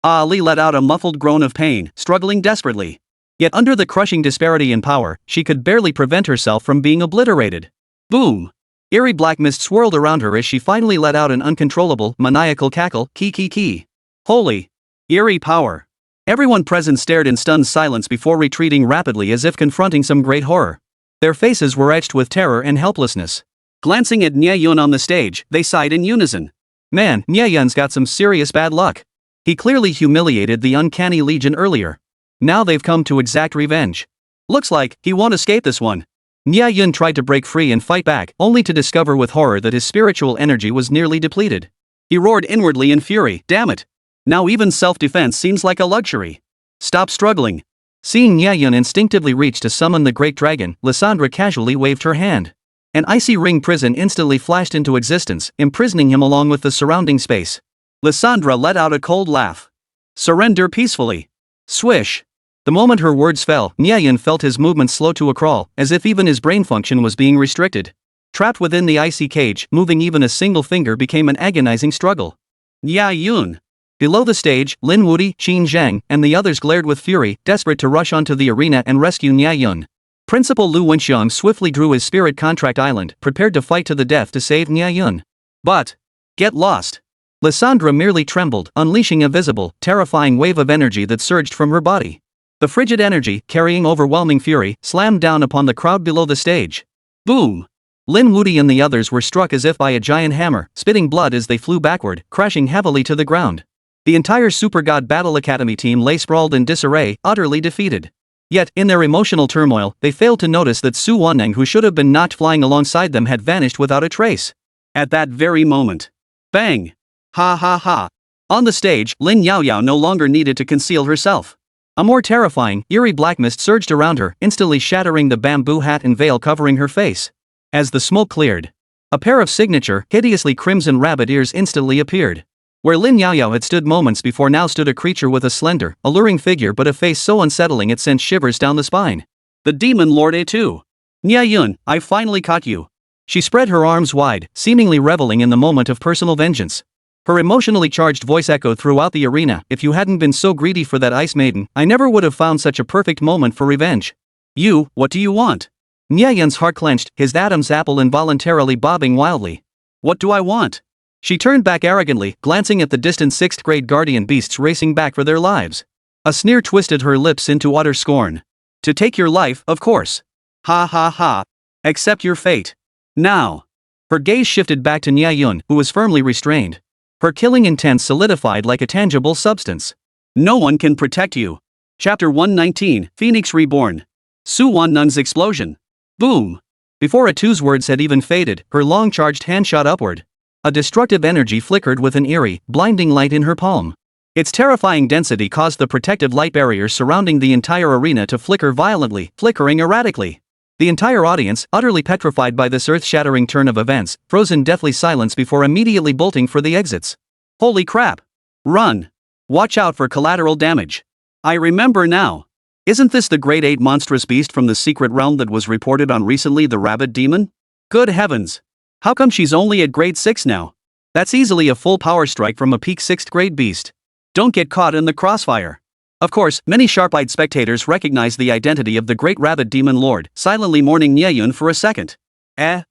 Ali let out a muffled groan of pain, struggling desperately. Yet under the crushing disparity in power, she could barely prevent herself from being obliterated. Boom! Eerie black mist swirled around her as she finally let out an uncontrollable, maniacal cackle, ki. Holy! Eerie power! Everyone present stared in stunned silence before retreating rapidly as if confronting some great horror. Their faces were etched with terror and helplessness. Glancing at Nie Yun on the stage, they sighed in unison. Man, Nie Yun's got some serious bad luck. He clearly humiliated the uncanny legion earlier. Now they've come to exact revenge. Looks like he won't escape this one. Nie Yun tried to break free and fight back, only to discover with horror that his spiritual energy was nearly depleted. He roared inwardly in fury, damn it! Now even self-defense seems like a luxury. Stop struggling. Seeing Nie Yun instinctively reach to summon the great dragon, Lysandra casually waved her hand. An icy ring prison instantly flashed into existence, imprisoning him along with the surrounding space. Lysandra let out a cold laugh. Surrender peacefully. Swish. The moment her words fell, Nie Yun felt his movements slow to a crawl, as if even his brain function was being restricted. Trapped within the icy cage, moving even a single finger became an agonizing struggle. Nie Yun. Below the stage, Lin Wudi, Qin Zhang, and the others glared with fury, desperate to rush onto the arena and rescue Nie Yun. Principal Lu Wenxiang swiftly drew his spirit contract island, prepared to fight to the death to save Nie Yun. But, get lost. Lysandra merely trembled, unleashing a visible, terrifying wave of energy that surged from her body. The frigid energy, carrying overwhelming fury, slammed down upon the crowd below the stage. Boom! Lin Wudi and the others were struck as if by a giant hammer, spitting blood as they flew backward, crashing heavily to the ground. The entire Super God Battle Academy team lay sprawled in disarray, utterly defeated. Yet, in their emotional turmoil, they failed to notice that Su Waneng, who should have been knocked flying alongside them, had vanished without a trace. At that very moment. Bang! Ha ha ha! On the stage, Lin Yaoyao no longer needed to conceal herself. A more terrifying, eerie black mist surged around her, instantly shattering the bamboo hat and veil covering her face. As the smoke cleared, a pair of signature, hideously crimson rabbit ears instantly appeared. Where Lin Yaoyao had stood moments before, now stood a creature with a slender, alluring figure but a face so unsettling it sent shivers down the spine. The Demon Lord A2. Nie Yun, I finally caught you. She spread her arms wide, seemingly reveling in the moment of personal vengeance. Her emotionally charged voice echoed throughout the arena, if you hadn't been so greedy for that ice maiden, I never would have found such a perfect moment for revenge. You, what do you want? Nie Yun's heart clenched, his Adam's apple involuntarily bobbing wildly. What do I want? She turned back arrogantly, glancing at the distant 6th grade guardian beasts racing back for their lives. A sneer twisted her lips into utter scorn. To take your life, of course. Ha ha ha. Accept your fate. Now. Her gaze shifted back to Nie Yun, who was firmly restrained. Her killing intent solidified like a tangible substance. No one can protect you. Chapter 119, Phoenix Reborn. Su Waneng's explosion. Boom. Before A2's words had even faded, her long-charged hand shot upward. A destructive energy flickered with an eerie, blinding light in her palm. Its terrifying density caused the protective light barriers surrounding the entire arena to flicker violently, flickering erratically. The entire audience, utterly petrified by this earth-shattering turn of events, froze in deathly silence before immediately bolting for the exits. Holy crap! Run! Watch out for collateral damage. I remember now. Isn't this the grade 8 monstrous beast from the secret realm that was reported on recently, the rabbit demon? Good heavens! How come she's only at grade 6 now? That's easily a full power strike from a peak 6th grade beast. Don't get caught in the crossfire. Of course, many sharp-eyed spectators recognized the identity of the great rabbit demon lord, silently mourning Nie Yun for a second. Nie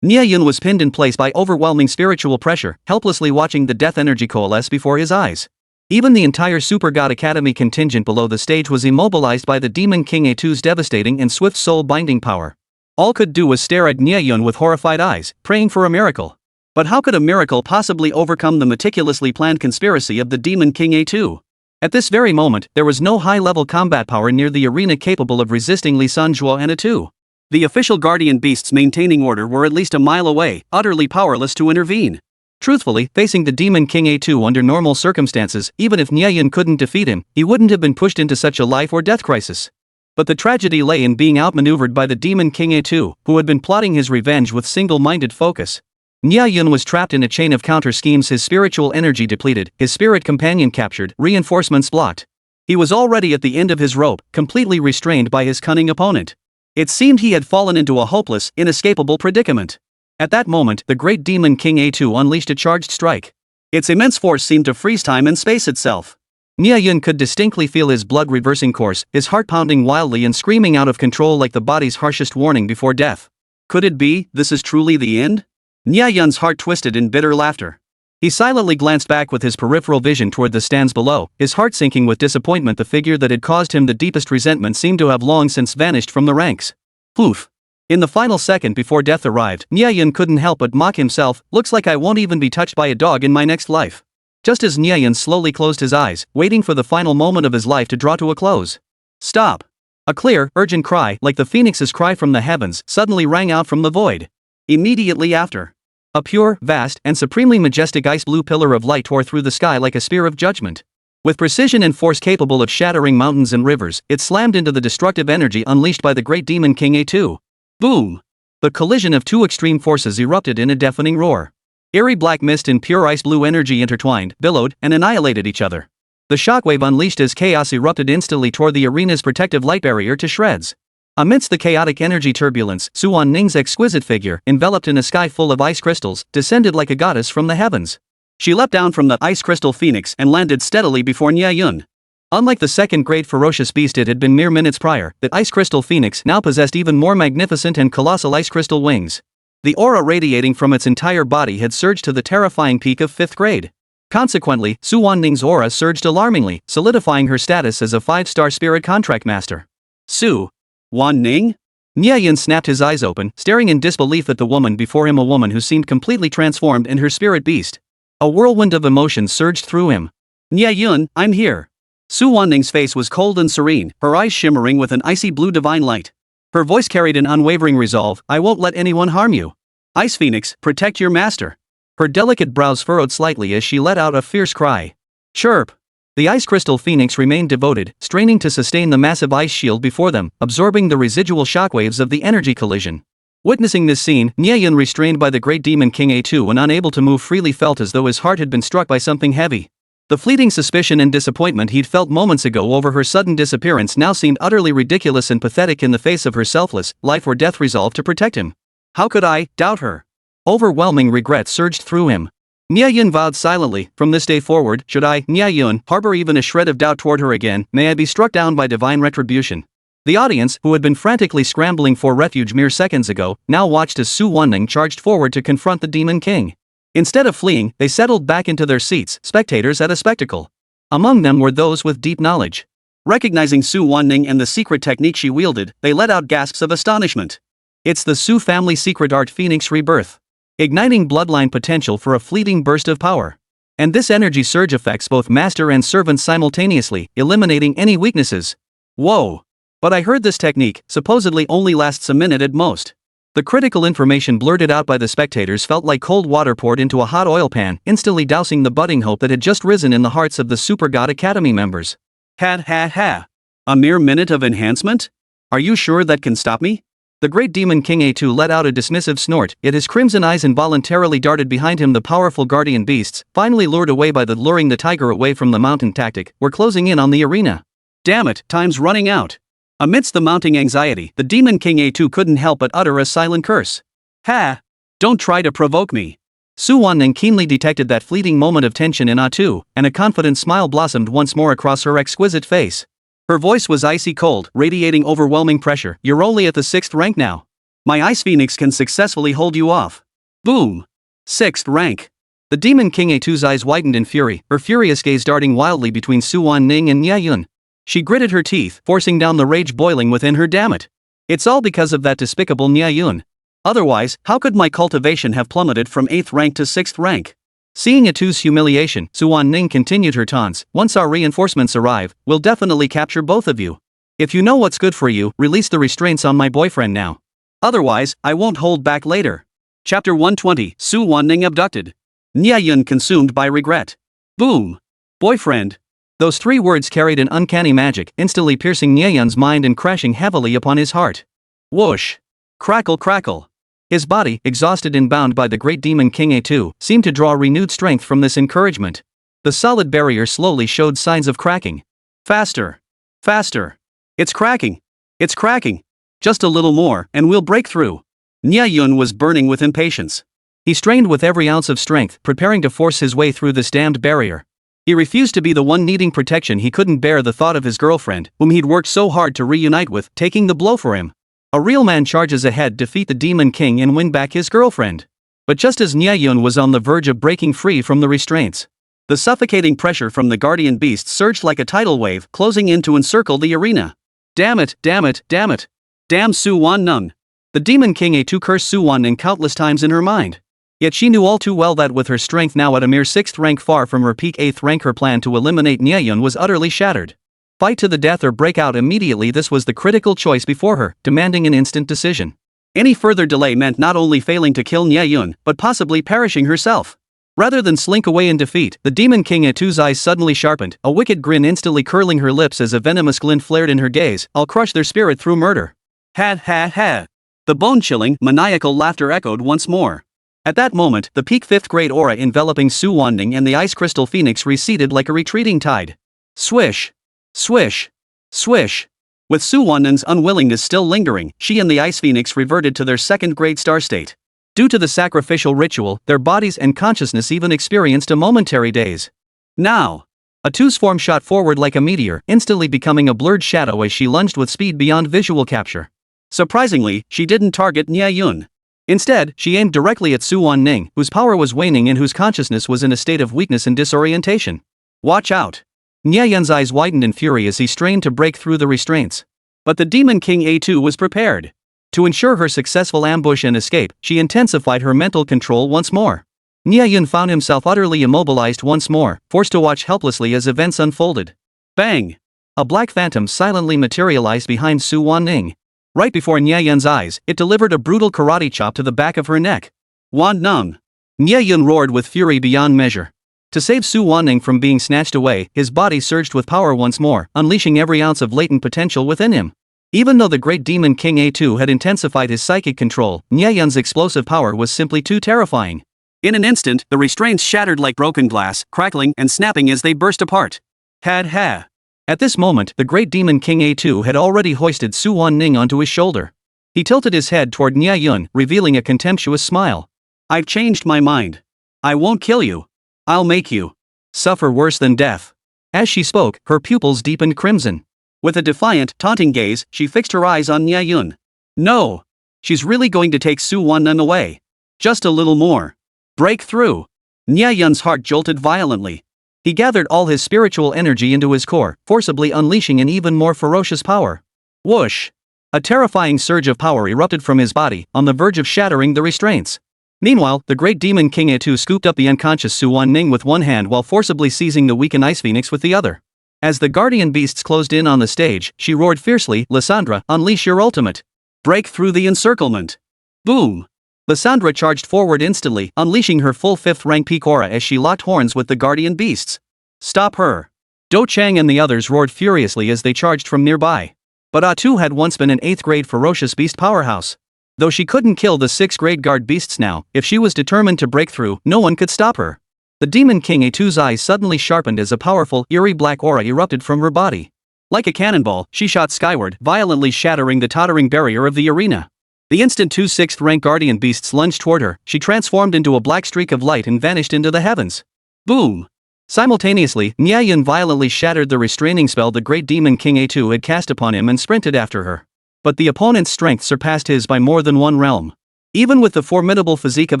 Yun was pinned in place by overwhelming spiritual pressure, helplessly watching the death energy coalesce before his eyes. Even the entire Super God Academy contingent below the stage was immobilized by the Demon King A2's devastating and swift soul-binding power. All could do was stare at Nie Yun with horrified eyes, praying for a miracle. But how could a miracle possibly overcome the meticulously planned conspiracy of the Demon King A2? At this very moment, there was no high-level combat power near the arena capable of resisting Li Sanjuo and A2. The official guardian beasts maintaining order were at least a mile away, utterly powerless to intervene. Truthfully, facing the Demon King A2 under normal circumstances, even if Nie Yun couldn't defeat him, he wouldn't have been pushed into such a life or death crisis. But the tragedy lay in being outmaneuvered by the Demon King A2, who had been plotting his revenge with single-minded focus. Nie Yun was trapped in a chain of counter-schemes, his spiritual energy depleted, his spirit companion captured, reinforcements blocked. He was already at the end of his rope, completely restrained by his cunning opponent. It seemed he had fallen into a hopeless, inescapable predicament. At that moment, the great demon King A2 unleashed a charged strike. Its immense force seemed to freeze time and space itself. Nie Yun could distinctly feel his blood reversing course, his heart pounding wildly and screaming out of control like the body's harshest warning before death. Could it be, this is truly the end? Nie Yun's heart twisted in bitter laughter. He silently glanced back with his peripheral vision toward the stands below, his heart sinking with disappointment. The figure that had caused him the deepest resentment seemed to have long since vanished from the ranks. Poof. In the final second before death arrived, Nie Yun couldn't help but mock himself. Looks like I won't even be touched by a dog in my next life. Just as Nie Yun slowly closed his eyes, waiting for the final moment of his life to draw to a close. Stop! A clear, urgent cry, like the phoenix's cry from the heavens, suddenly rang out from the void. Immediately after, a pure, vast, and supremely majestic ice-blue pillar of light tore through the sky like a spear of judgment. With precision and force capable of shattering mountains and rivers, it slammed into the destructive energy unleashed by the great demon King A2. Boom! The collision of two extreme forces erupted in a deafening roar. Eerie black mist and pure ice-blue energy intertwined, billowed, and annihilated each other. The shockwave unleashed as chaos erupted instantly tore the arena's protective light barrier to shreds. Amidst the chaotic energy turbulence, Su Ning's exquisite figure, enveloped in a sky full of ice crystals, descended like a goddess from the heavens. She leapt down from the ice crystal phoenix and landed steadily before Nie Yun. Unlike the second great ferocious beast it had been mere minutes prior, the ice crystal phoenix now possessed even more magnificent and colossal ice crystal wings. The aura radiating from its entire body had surged to the terrifying peak of 5th grade. Consequently, Su Ning's aura surged alarmingly, solidifying her status as a 5-star spirit contract master. Su Ning? Nie Yun snapped his eyes open, staring in disbelief at the woman before him, a woman who seemed completely transformed in her spirit beast. A whirlwind of emotions surged through him. Nie Yun, I'm here. Su Ning's face was cold and serene, her eyes shimmering with an icy blue divine light. Her voice carried an unwavering resolve. I won't let anyone harm you. Ice Phoenix, protect your master. Her delicate brows furrowed slightly as she let out a fierce cry. Chirp! The ice crystal phoenix remained devoted, straining to sustain the massive ice shield before them, absorbing the residual shockwaves of the energy collision. Witnessing this scene, Nie Yun, restrained by the great demon King A2 and unable to move freely, felt as though his heart had been struck by something heavy. The fleeting suspicion and disappointment he'd felt moments ago over her sudden disappearance now seemed utterly ridiculous and pathetic in the face of her selfless, life or death resolve to protect him. How could I doubt her? Overwhelming regret surged through him. Nie Yun vowed silently, from this day forward, should I, Nie Yun, harbor even a shred of doubt toward her again, may I be struck down by divine retribution. The audience, who had been frantically scrambling for refuge mere seconds ago, now watched as Su Ning charged forward to confront the Demon King. Instead of fleeing, they settled back into their seats, spectators at a spectacle. Among them were those with deep knowledge. Recognizing Su Ning and the secret technique she wielded, they let out gasps of astonishment. It's the Su family secret art, Phoenix Rebirth. Igniting bloodline potential for a fleeting burst of power. And this energy surge affects both master and servant simultaneously, eliminating any weaknesses. Whoa! But I heard this technique supposedly only lasts a minute at most. The critical information blurted out by the spectators felt like cold water poured into a hot oil pan, instantly dousing the budding hope that had just risen in the hearts of the Super God Academy members. Ha. A mere minute of enhancement? Are you sure that can stop me? The great demon King A2 let out a dismissive snort, yet his crimson eyes involuntarily darted behind him. The powerful guardian beasts, finally lured away by the luring the tiger away from the mountain tactic, were closing in on the arena. Damn it, time's running out. Amidst the mounting anxiety, the demon King A2 couldn't help but utter a silent curse. Ha! Don't try to provoke me. Su Ning keenly detected that fleeting moment of tension in A2, and a confident smile blossomed once more across her exquisite face. Her voice was icy cold, radiating overwhelming pressure. You're only at the 6th rank now. My Ice Phoenix can successfully hold you off. Boom! 6th rank. The demon King A2's eyes widened in fury, her furious gaze darting wildly between Su Ning and Nie Yun. She gritted her teeth, forcing down the rage boiling within her. Damn it. It's all because of that despicable Nie Yun. Otherwise, how could my cultivation have plummeted from 8th rank to 6th rank? Seeing A2's humiliation, Su Ning continued her taunts. Once our reinforcements arrive, we'll definitely capture both of you. If you know what's good for you, release the restraints on my boyfriend now. Otherwise, I won't hold back later. Chapter 120, Su Ning abducted. Nie Yun consumed by regret. Boom. Boyfriend. Those 3 words carried an uncanny magic, instantly piercing Nie Yun's mind and crashing heavily upon his heart. Whoosh! Crackle crackle! His body, exhausted and bound by the great demon King A2, seemed to draw renewed strength from this encouragement. The solid barrier slowly showed signs of cracking. Faster! Faster! It's cracking! It's cracking! Just a little more, and we'll break through. Nie Yun was burning with impatience. He strained with every ounce of strength, preparing to force his way through this damned barrier. He refused to be the one needing protection. He couldn't bear the thought of his girlfriend, whom he'd worked so hard to reunite with, taking the blow for him. A real man charges ahead, defeat the Demon King and win back his girlfriend. But just as Nie Yun was on the verge of breaking free from the restraints, the suffocating pressure from the guardian beast surged like a tidal wave, closing in to encircle the arena. Damn it, damn it, damn it. Damn Su Wan-nung. The Demon King A2 cursed Su Wan-nung countless times in her mind. Yet she knew all too well that with her strength now at a mere 6th rank far from her peak 8th rank, her plan to eliminate Nie Yun was utterly shattered. Fight to the death or break out immediately, this was the critical choice before her, demanding an instant decision. Any further delay meant not only failing to kill Nie Yun, but possibly perishing herself. Rather than slink away in defeat, the Demon King A2's eyes suddenly sharpened, a wicked grin instantly curling her lips as a venomous glint flared in her gaze. I'll crush their spirit through murder. Ha ha ha. The bone-chilling, maniacal laughter echoed once more. At that moment, the peak 5th grade aura enveloping Su Wan-nung and the ice crystal phoenix receded like a retreating tide. Swish. Swish. Swish. With Su Wan-nung's unwillingness still lingering, she and the ice phoenix reverted to their 2nd grade star state. Due to the sacrificial ritual, their bodies and consciousness even experienced a momentary daze. Now, A2's form shot forward like a meteor, instantly becoming a blurred shadow as she lunged with speed beyond visual capture. Surprisingly, she didn't target Nie Yun. Instead, she aimed directly at Su Wan-nung, whose power was waning and whose consciousness was in a state of weakness and disorientation. Watch out! Nie Yun's eyes widened in fury as he strained to break through the restraints. But the Demon King A2 was prepared. To ensure her successful ambush and escape, she intensified her mental control once more. Nie Yun found himself utterly immobilized once more, forced to watch helplessly as events unfolded. Bang! A black phantom silently materialized behind Su Wan-nung. Right before Nie Yun's eyes, it delivered a brutal karate chop to the back of her neck. Wan-nung! Nie Yun roared with fury beyond measure. To save Su Wan-nung from being snatched away, his body surged with power once more, unleashing every ounce of latent potential within him. Even though the great Demon King A2 had intensified his psychic control, Nie Yun's explosive power was simply too terrifying. In an instant, the restraints shattered like broken glass, crackling and snapping as they burst apart. Had ha! At this moment, the great Demon King A2 had already hoisted Su Wan-nung onto his shoulder. He tilted his head toward Nie Yun, revealing a contemptuous smile. I've changed my mind. I won't kill you. I'll make you suffer worse than death. As she spoke, her pupils deepened crimson. With a defiant, taunting gaze, she fixed her eyes on Nie Yun. No! She's really going to take Su Wan-nung away. Just a little more. Break through. Nie Yun's heart jolted violently. He gathered all his spiritual energy into his core, forcibly unleashing an even more ferocious power. Whoosh! A terrifying surge of power erupted from his body, on the verge of shattering the restraints. Meanwhile, the great Demon King A2 scooped up the unconscious Su Wan-nung with one hand while forcibly seizing the weakened Ice Phoenix with the other. As the guardian beasts closed in on the stage, she roared fiercely, Lysandra, unleash your ultimate. Break through the encirclement. Boom! Lysandra charged forward instantly, unleashing her full 5th rank peak aura as she locked horns with the guardian beasts. Stop her! Do Chang and the others roared furiously as they charged from nearby. But A2 had once been an 8th grade ferocious beast powerhouse. Though she couldn't kill the 6th grade guard beasts now, if she was determined to break through, no one could stop her. The Demon King A2's eyes suddenly sharpened as a powerful, eerie black aura erupted from her body. Like a cannonball, she shot skyward, violently shattering the tottering barrier of the arena. The instant 2 6th rank guardian beasts lunged toward her, she transformed into a black streak of light and vanished into the heavens. Boom! Simultaneously, Nie Yun violently shattered the restraining spell the great Demon King A2 had cast upon him and sprinted after her. But the opponent's strength surpassed his by more than one realm. Even with the formidable physique of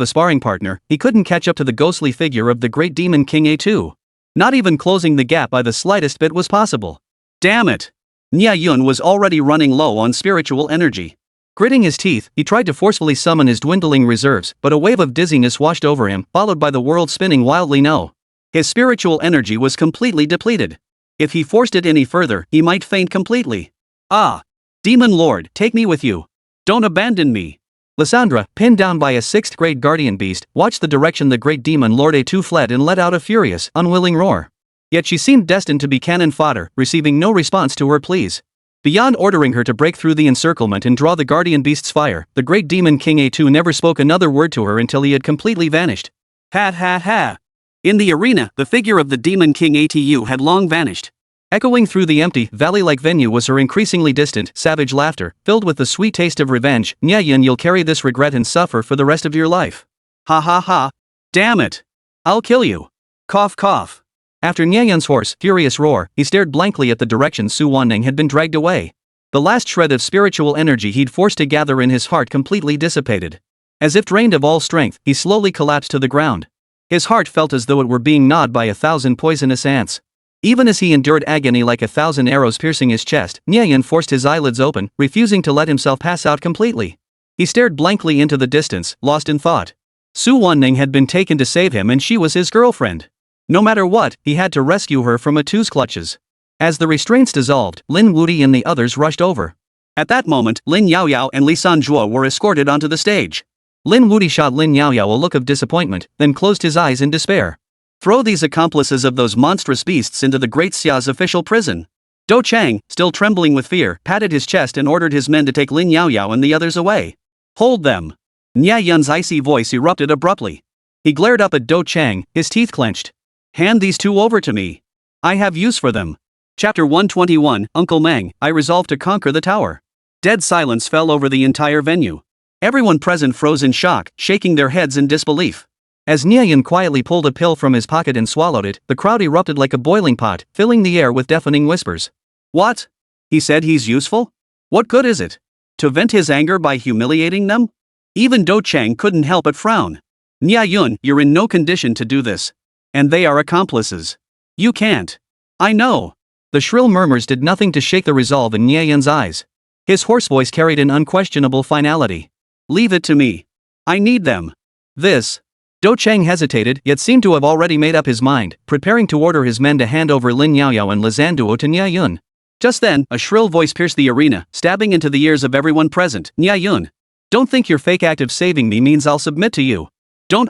a sparring partner, he couldn't catch up to the ghostly figure of the great Demon King A2. Not even closing the gap by the slightest bit was possible. Damn it! Nie Yun was already running low on spiritual energy. Gritting his teeth, he tried to forcefully summon his dwindling reserves, but a wave of dizziness washed over him, followed by the world spinning wildly no. His spiritual energy was completely depleted. If he forced it any further, he might faint completely. Ah! Demon Lord, take me with you. Don't abandon me. Lysandra, pinned down by a 6th grade guardian beast, watched the direction the great Demon Lord A2 fled and let out a furious, unwilling roar. Yet she seemed destined to be cannon fodder, receiving no response to her pleas. Beyond ordering her to break through the encirclement and draw the guardian beast's fire, the great Demon King A2 never spoke another word to her until he had completely vanished. Ha ha ha! In the arena, the figure of the Demon King A2 had long vanished. Echoing through the empty, valley-like venue was her increasingly distant, savage laughter, filled with the sweet taste of revenge. Nie Yun, you'll carry this regret and suffer for the rest of your life. Ha ha ha. Damn it. I'll kill you. Cough cough. After Nie Yun's hoarse, furious roar, he stared blankly at the direction Su Wanning had been dragged away. The last shred of spiritual energy he'd forced to gather in his heart completely dissipated. As if drained of all strength, he slowly collapsed to the ground. His heart felt as though it were being gnawed by 1,000 poisonous ants. Even as he endured agony like 1,000 arrows piercing his chest, Nie Yun forced his eyelids open, refusing to let himself pass out completely. He stared blankly into the distance, lost in thought. Su Wanning had been taken to save him and she was his girlfriend. No matter what, he had to rescue her from Atu's clutches. As the restraints dissolved, Lin Wudi and the others rushed over. At that moment, Lin Yaoyao and Li Sanjuo were escorted onto the stage. Lin Wudi shot Lin Yaoyao a look of disappointment, then closed his eyes in despair. Throw these accomplices of those monstrous beasts into the Great Xia's official prison. Do Chang, still trembling with fear, patted his chest and ordered his men to take Lin Yaoyao and the others away. Hold them. Nie Yun's icy voice erupted abruptly. He glared up at Do Chang, his teeth clenched. Hand these two over to me. I have use for them. Chapter 121, Uncle Meng, I resolved to conquer the tower. Dead silence fell over the entire venue. Everyone present froze in shock, shaking their heads in disbelief. As Nie Yun quietly pulled a pill from his pocket and swallowed it, the crowd erupted like a boiling pot, filling the air with deafening whispers. What? He said he's useful? What good is it? To vent his anger by humiliating them? Even Do Chang couldn't help but frown. Nie Yun, you're in no condition to do this. And they are accomplices. You can't. I know. The shrill murmurs did nothing to shake the resolve in Nie Yun's eyes. His hoarse voice carried an unquestionable finality. Leave it to me. I need them. This. Do Chang hesitated, yet seemed to have already made up his mind, preparing to order his men to hand over Lin Yaoyao and Lizanduo to Nie Yun. Just then, a shrill voice pierced the arena, stabbing into the ears of everyone present. Nie Yun. Don't think your fake act of saving me means I'll submit to you. Don't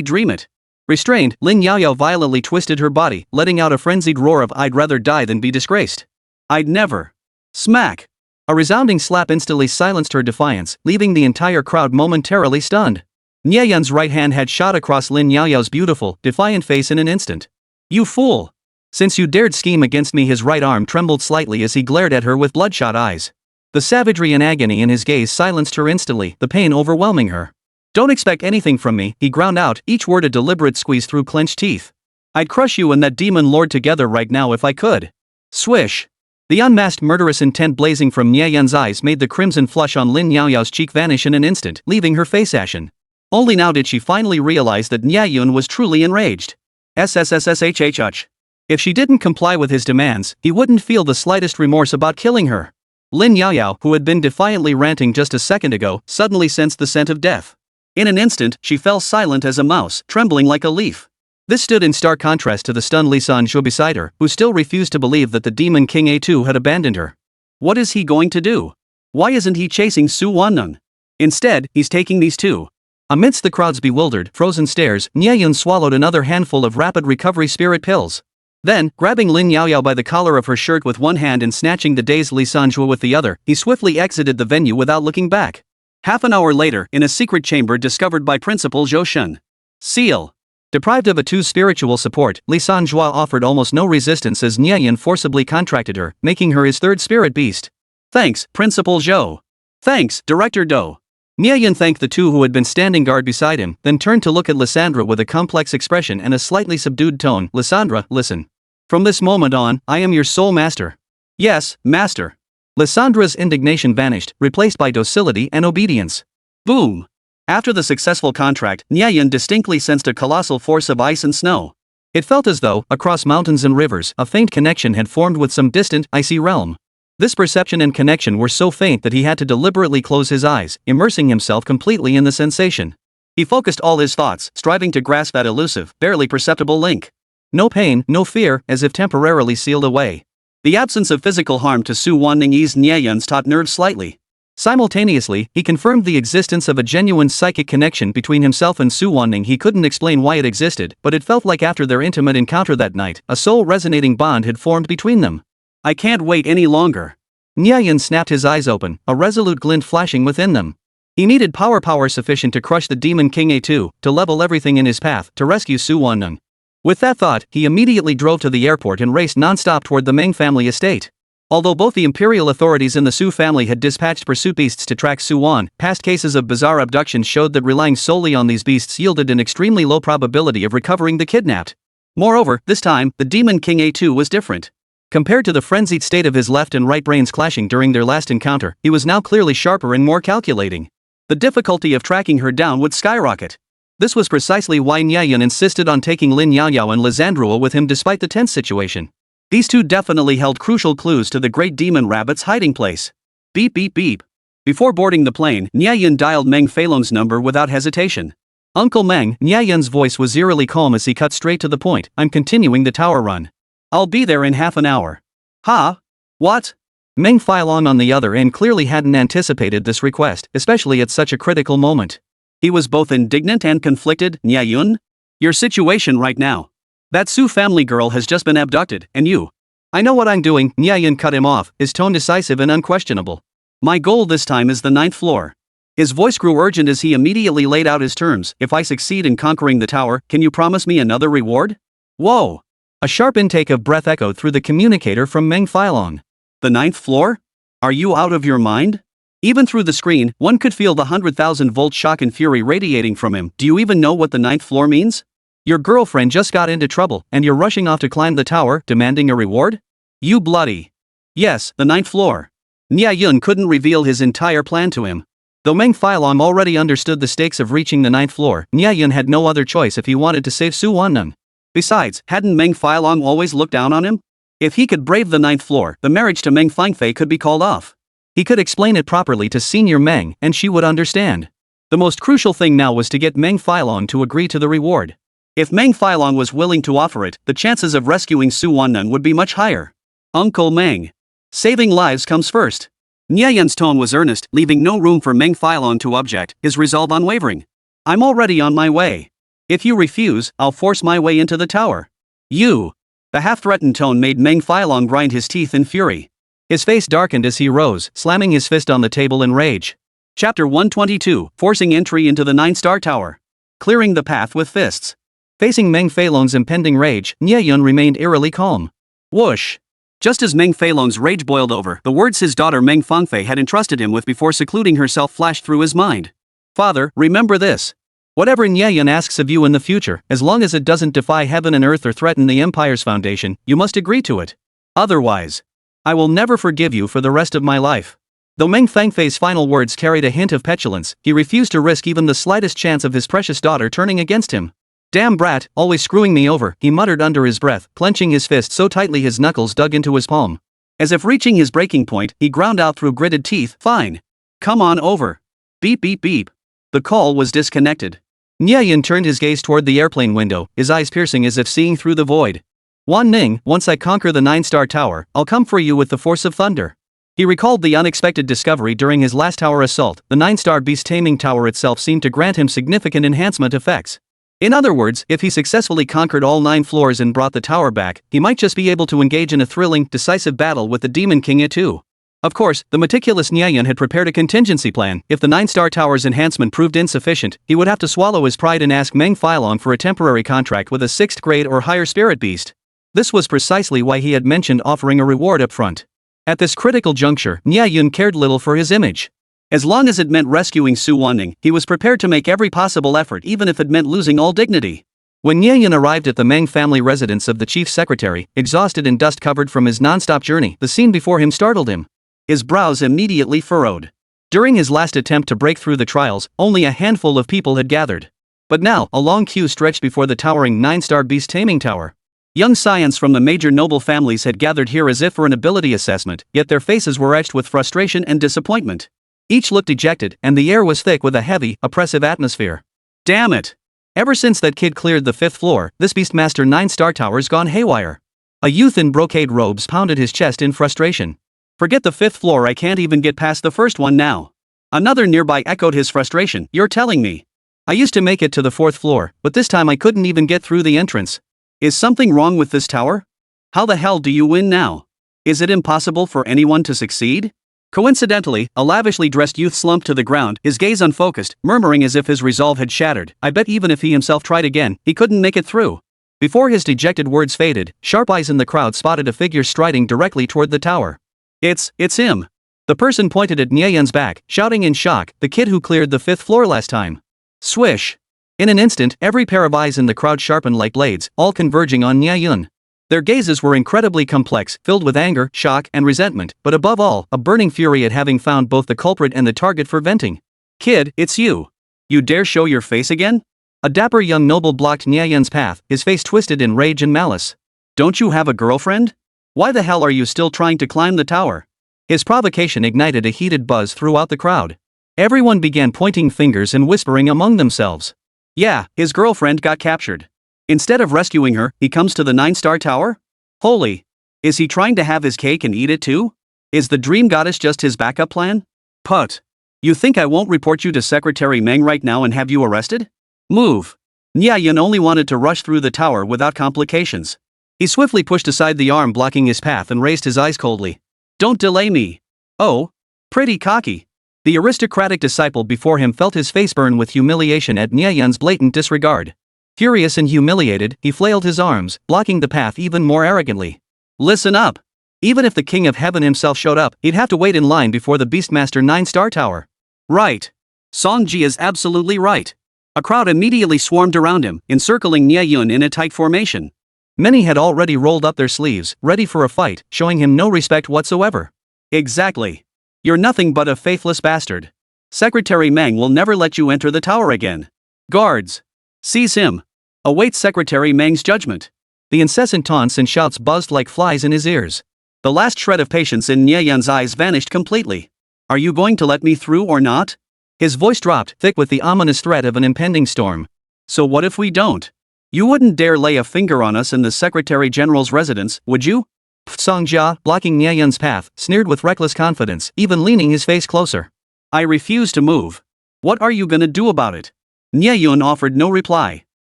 dream it. Restrained, Lin Yaoyao violently twisted her body, letting out a frenzied roar of I'd rather die than be disgraced. I'd never. Smack. A resounding slap instantly silenced her defiance, leaving the entire crowd momentarily stunned. Nie Yun's right hand had shot across Lin Yaoyao's beautiful, defiant face in an instant. You fool! Since you dared scheme against me, his right arm trembled slightly as he glared at her with bloodshot eyes. The savagery and agony in his gaze silenced her instantly, the pain overwhelming her. Don't expect anything from me, he ground out, each word a deliberate squeeze through clenched teeth. I'd crush you and that demon lord together right now if I could. Swish. The unmasked murderous intent blazing from Nie Yun's eyes made the crimson flush on Lin Yaoyao's cheek vanish in an instant, leaving her face ashen. Only now did she finally realize that Nie Yun was truly enraged. SSSSHH. If she didn't comply with his demands, he wouldn't feel the slightest remorse about killing her. Lin Yaoyao, who had been defiantly ranting just a second ago, suddenly sensed the scent of death. In an instant, she fell silent as a mouse, trembling like a leaf. This stood in stark contrast to the stunned Li Sanjuo beside her, who still refused to believe that the demon King A2 had abandoned her. What is he going to do? Why isn't he chasing Su Wanning? Instead, he's taking these two. Amidst the crowd's bewildered, frozen stares, Nie Yun swallowed another handful of rapid recovery spirit pills. Then, grabbing Lin Yaoyao by the collar of her shirt with one hand and snatching the dazed Li Sanjuo with the other, he swiftly exited the venue without looking back. Half an hour later, in a secret chamber discovered by Principal Zhou Shun. Seal. Deprived of Atu's spiritual support, Li Sanjuo offered almost no resistance as Nie Yun forcibly contracted her, making her his third spirit beast. Thanks, Principal Zhou. Thanks, Director Do. Nie Yun thanked the two who had been standing guard beside him, then turned to look at Lysandra with a complex expression and a slightly subdued tone. Lysandra, listen. From this moment on, I am your sole master. Yes, master. Lysandra's indignation vanished, replaced by docility and obedience. Boom. After the successful contract, Nie Yun distinctly sensed a colossal force of ice and snow. It felt as though, across mountains and rivers, a faint connection had formed with some distant, icy realm. This perception and connection were so faint that he had to deliberately close his eyes, immersing himself completely in the sensation. He focused all his thoughts, striving to grasp that elusive, barely perceptible link. No pain, no fear, as if temporarily sealed away. The absence of physical harm to Su Wanning eased Nie Yun's taut nerves slightly. Simultaneously, he confirmed the existence of a genuine psychic connection between himself and Su Wanning. He couldn't explain why it existed, but it felt like after their intimate encounter that night, a soul-resonating bond had formed between them. I can't wait any longer. Nie Yun snapped his eyes open, a resolute glint flashing within them. He needed power sufficient to crush the demon King A2, to level everything in his path, to rescue Su Wanning. With that thought, he immediately drove to the airport and raced non-stop toward the Meng family estate. Although both the imperial authorities and the Su family had dispatched pursuit beasts to track Su Wan, past cases of bizarre abductions showed that relying solely on these beasts yielded an extremely low probability of recovering the kidnapped. Moreover, this time, the Demon King A2 was different. Compared to the frenzied state of his left and right brains clashing during their last encounter, he was now clearly sharper and more calculating. The difficulty of tracking her down would skyrocket. This was precisely why Nie Yun insisted on taking Lin Yaoyao and Lizandrua with him despite the tense situation. These two definitely held crucial clues to the Great Demon Rabbit's hiding place. Beep beep beep. Before boarding the plane, Nie Yun dialed Meng Feilong's number without hesitation. Uncle Meng, Nie Yun's voice was eerily calm as he cut straight to the point. I'm continuing the tower run. I'll be there in half an hour. Ha? What? Meng Feilong on the other end clearly hadn't anticipated this request, especially at such a critical moment. He was both indignant and conflicted. Nie Yun? Your situation right now. That Su family girl has just been abducted, and you. I know what I'm doing. Nie Yun cut him off, his tone decisive and unquestionable. My goal this time is the 9th floor. His voice grew urgent as he immediately laid out his terms. If I succeed in conquering the tower, can you promise me another reward? Whoa! A sharp intake of breath echoed through the communicator from Meng Feilong. The 9th floor? Are you out of your mind? Even through the screen, one could feel the 100,000-volt shock and fury radiating from him. Do you even know what the 9th floor means? Your girlfriend just got into trouble, and you're rushing off to climb the tower, demanding a reward? You bloody. Yes, the 9th floor. Nie Yun couldn't reveal his entire plan to him. Though Meng Feilong already understood the stakes of reaching the 9th floor, Nie Yun had no other choice if he wanted to save Su Wannan. Besides, hadn't Meng Feilong always looked down on him? If he could brave the 9th floor, the marriage to Meng Fangfei could be called off. He could explain it properly to Senior Meng, and she would understand. The most crucial thing now was to get Meng Feilong to agree to the reward. If Meng Feilong was willing to offer it, the chances of rescuing Su Wannan would be much higher. Uncle Meng. Saving lives comes first. Nie Yun's tone was earnest, leaving no room for Meng Feilong to object, his resolve unwavering. I'm already on my way. If you refuse, I'll force my way into the tower. You. The half-threatened tone made Meng Feilong grind his teeth in fury. His face darkened as he rose, slamming his fist on the table in rage. Chapter 122, Forcing Entry into the 9-Star Tower. Clearing the path with fists. Facing Meng Feilong's impending rage, Nie Yun remained eerily calm. Whoosh! Just as Meng Feilong's rage boiled over, the words his daughter Meng Fangfei had entrusted him with before secluding herself flashed through his mind. Father, remember this. Whatever Nie Yun asks of you in the future, as long as it doesn't defy heaven and earth or threaten the Empire's foundation, you must agree to it. Otherwise, I will never forgive you for the rest of my life. Though Meng Fangfei's final words carried a hint of petulance, he refused to risk even the slightest chance of his precious daughter turning against him. Damn brat, always screwing me over, he muttered under his breath, clenching his fist so tightly his knuckles dug into his palm. As if reaching his breaking point, he ground out through gritted teeth, fine. Come on over. Beep beep beep. The call was disconnected. Nie Yun turned his gaze toward the airplane window, his eyes piercing as if seeing through the void. Wan Ning, once I conquer the 9-Star Tower, I'll come for you with the force of thunder. He recalled the unexpected discovery during his last tower assault. The 9-Star Beast Taming Tower itself seemed to grant him significant enhancement effects. In other words, if he successfully conquered all 9 floors and brought the tower back, he might just be able to engage in a thrilling, decisive battle with the Demon King too. Of course, the meticulous Nie Yun had prepared a contingency plan. If the 9-Star Tower's enhancement proved insufficient, he would have to swallow his pride and ask Meng Feilong for a temporary contract with a 6th grade or higher spirit beast. This was precisely why he had mentioned offering a reward up front. At this critical juncture, Nie Yun cared little for his image. As long as it meant rescuing Su Wanning, he was prepared to make every possible effort even if it meant losing all dignity. When Nie Yun arrived at the Meng family residence of the chief secretary, exhausted and dust-covered from his non-stop journey, the scene before him startled him. His brows immediately furrowed. During his last attempt to break through the trials, only a handful of people had gathered. But now, a long queue stretched before the towering 9-star beast taming tower. Young scions from the major noble families had gathered here as if for an ability assessment, yet their faces were etched with frustration and disappointment. Each looked dejected, and the air was thick with a heavy, oppressive atmosphere. Damn it! Ever since that kid cleared the 5th floor, this Beastmaster 9-star tower's gone haywire. A youth in brocade robes pounded his chest in frustration. Forget the 5th floor, I can't even get past the first one now. Another nearby echoed his frustration. You're telling me. I used to make it to the 4th floor, but this time I couldn't even get through the entrance. Is something wrong with this tower? How the hell do you win now? Is it impossible for anyone to succeed? Coincidentally, a lavishly dressed youth slumped to the ground, his gaze unfocused, murmuring as if his resolve had shattered. I bet even if he himself tried again, he couldn't make it through. Before his dejected words faded, sharp eyes in the crowd spotted a figure striding directly toward the tower. It's him. The person pointed at Nie Yun's back, shouting in shock, the kid who cleared the 5th floor last time. Swish. In an instant, every pair of eyes in the crowd sharpened like blades, all converging on Nie Yun. Their gazes were incredibly complex, filled with anger, shock, and resentment, but above all, a burning fury at having found both the culprit and the target for venting. Kid, it's you. You dare show your face again? A dapper young noble blocked Nie Yun's path, his face twisted in rage and malice. Don't you have a girlfriend? Why the hell are you still trying to climb the tower? His provocation ignited a heated buzz throughout the crowd. Everyone began pointing fingers and whispering among themselves. Yeah, his girlfriend got captured. Instead of rescuing her, he comes to the 9-star tower? Holy! Is he trying to have his cake and eat it too? Is the dream goddess just his backup plan? Put. You think I won't report you to Secretary Meng right now and have you arrested? Move. Nie Yun only wanted to rush through the tower without complications. He swiftly pushed aside the arm blocking his path and raised his eyes coldly. Don't delay me. Oh. Pretty cocky. The aristocratic disciple before him felt his face burn with humiliation at Nie Yun's blatant disregard. Furious and humiliated, he flailed his arms, blocking the path even more arrogantly. Listen up. Even if the King of Heaven himself showed up, he'd have to wait in line before the Beastmaster 9-star tower. Right. Songji is absolutely right. A crowd immediately swarmed around him, encircling Nie Yun in a tight formation. Many had already rolled up their sleeves, ready for a fight, showing him no respect whatsoever. Exactly. You're nothing but a faithless bastard. Secretary Meng will never let you enter the tower again. Guards. Seize him. Await Secretary Meng's judgment. The incessant taunts and shouts buzzed like flies in his ears. The last shred of patience in Nie Yun's eyes vanished completely. Are you going to let me through or not? His voice dropped, thick with the ominous threat of an impending storm. So what if we don't? You wouldn't dare lay a finger on us in the Secretary General's residence, would you? Songjia, blocking Nie Yun's path, sneered with reckless confidence, even leaning his face closer. I refuse to move. What are you gonna do about it? Nie Yun offered no reply.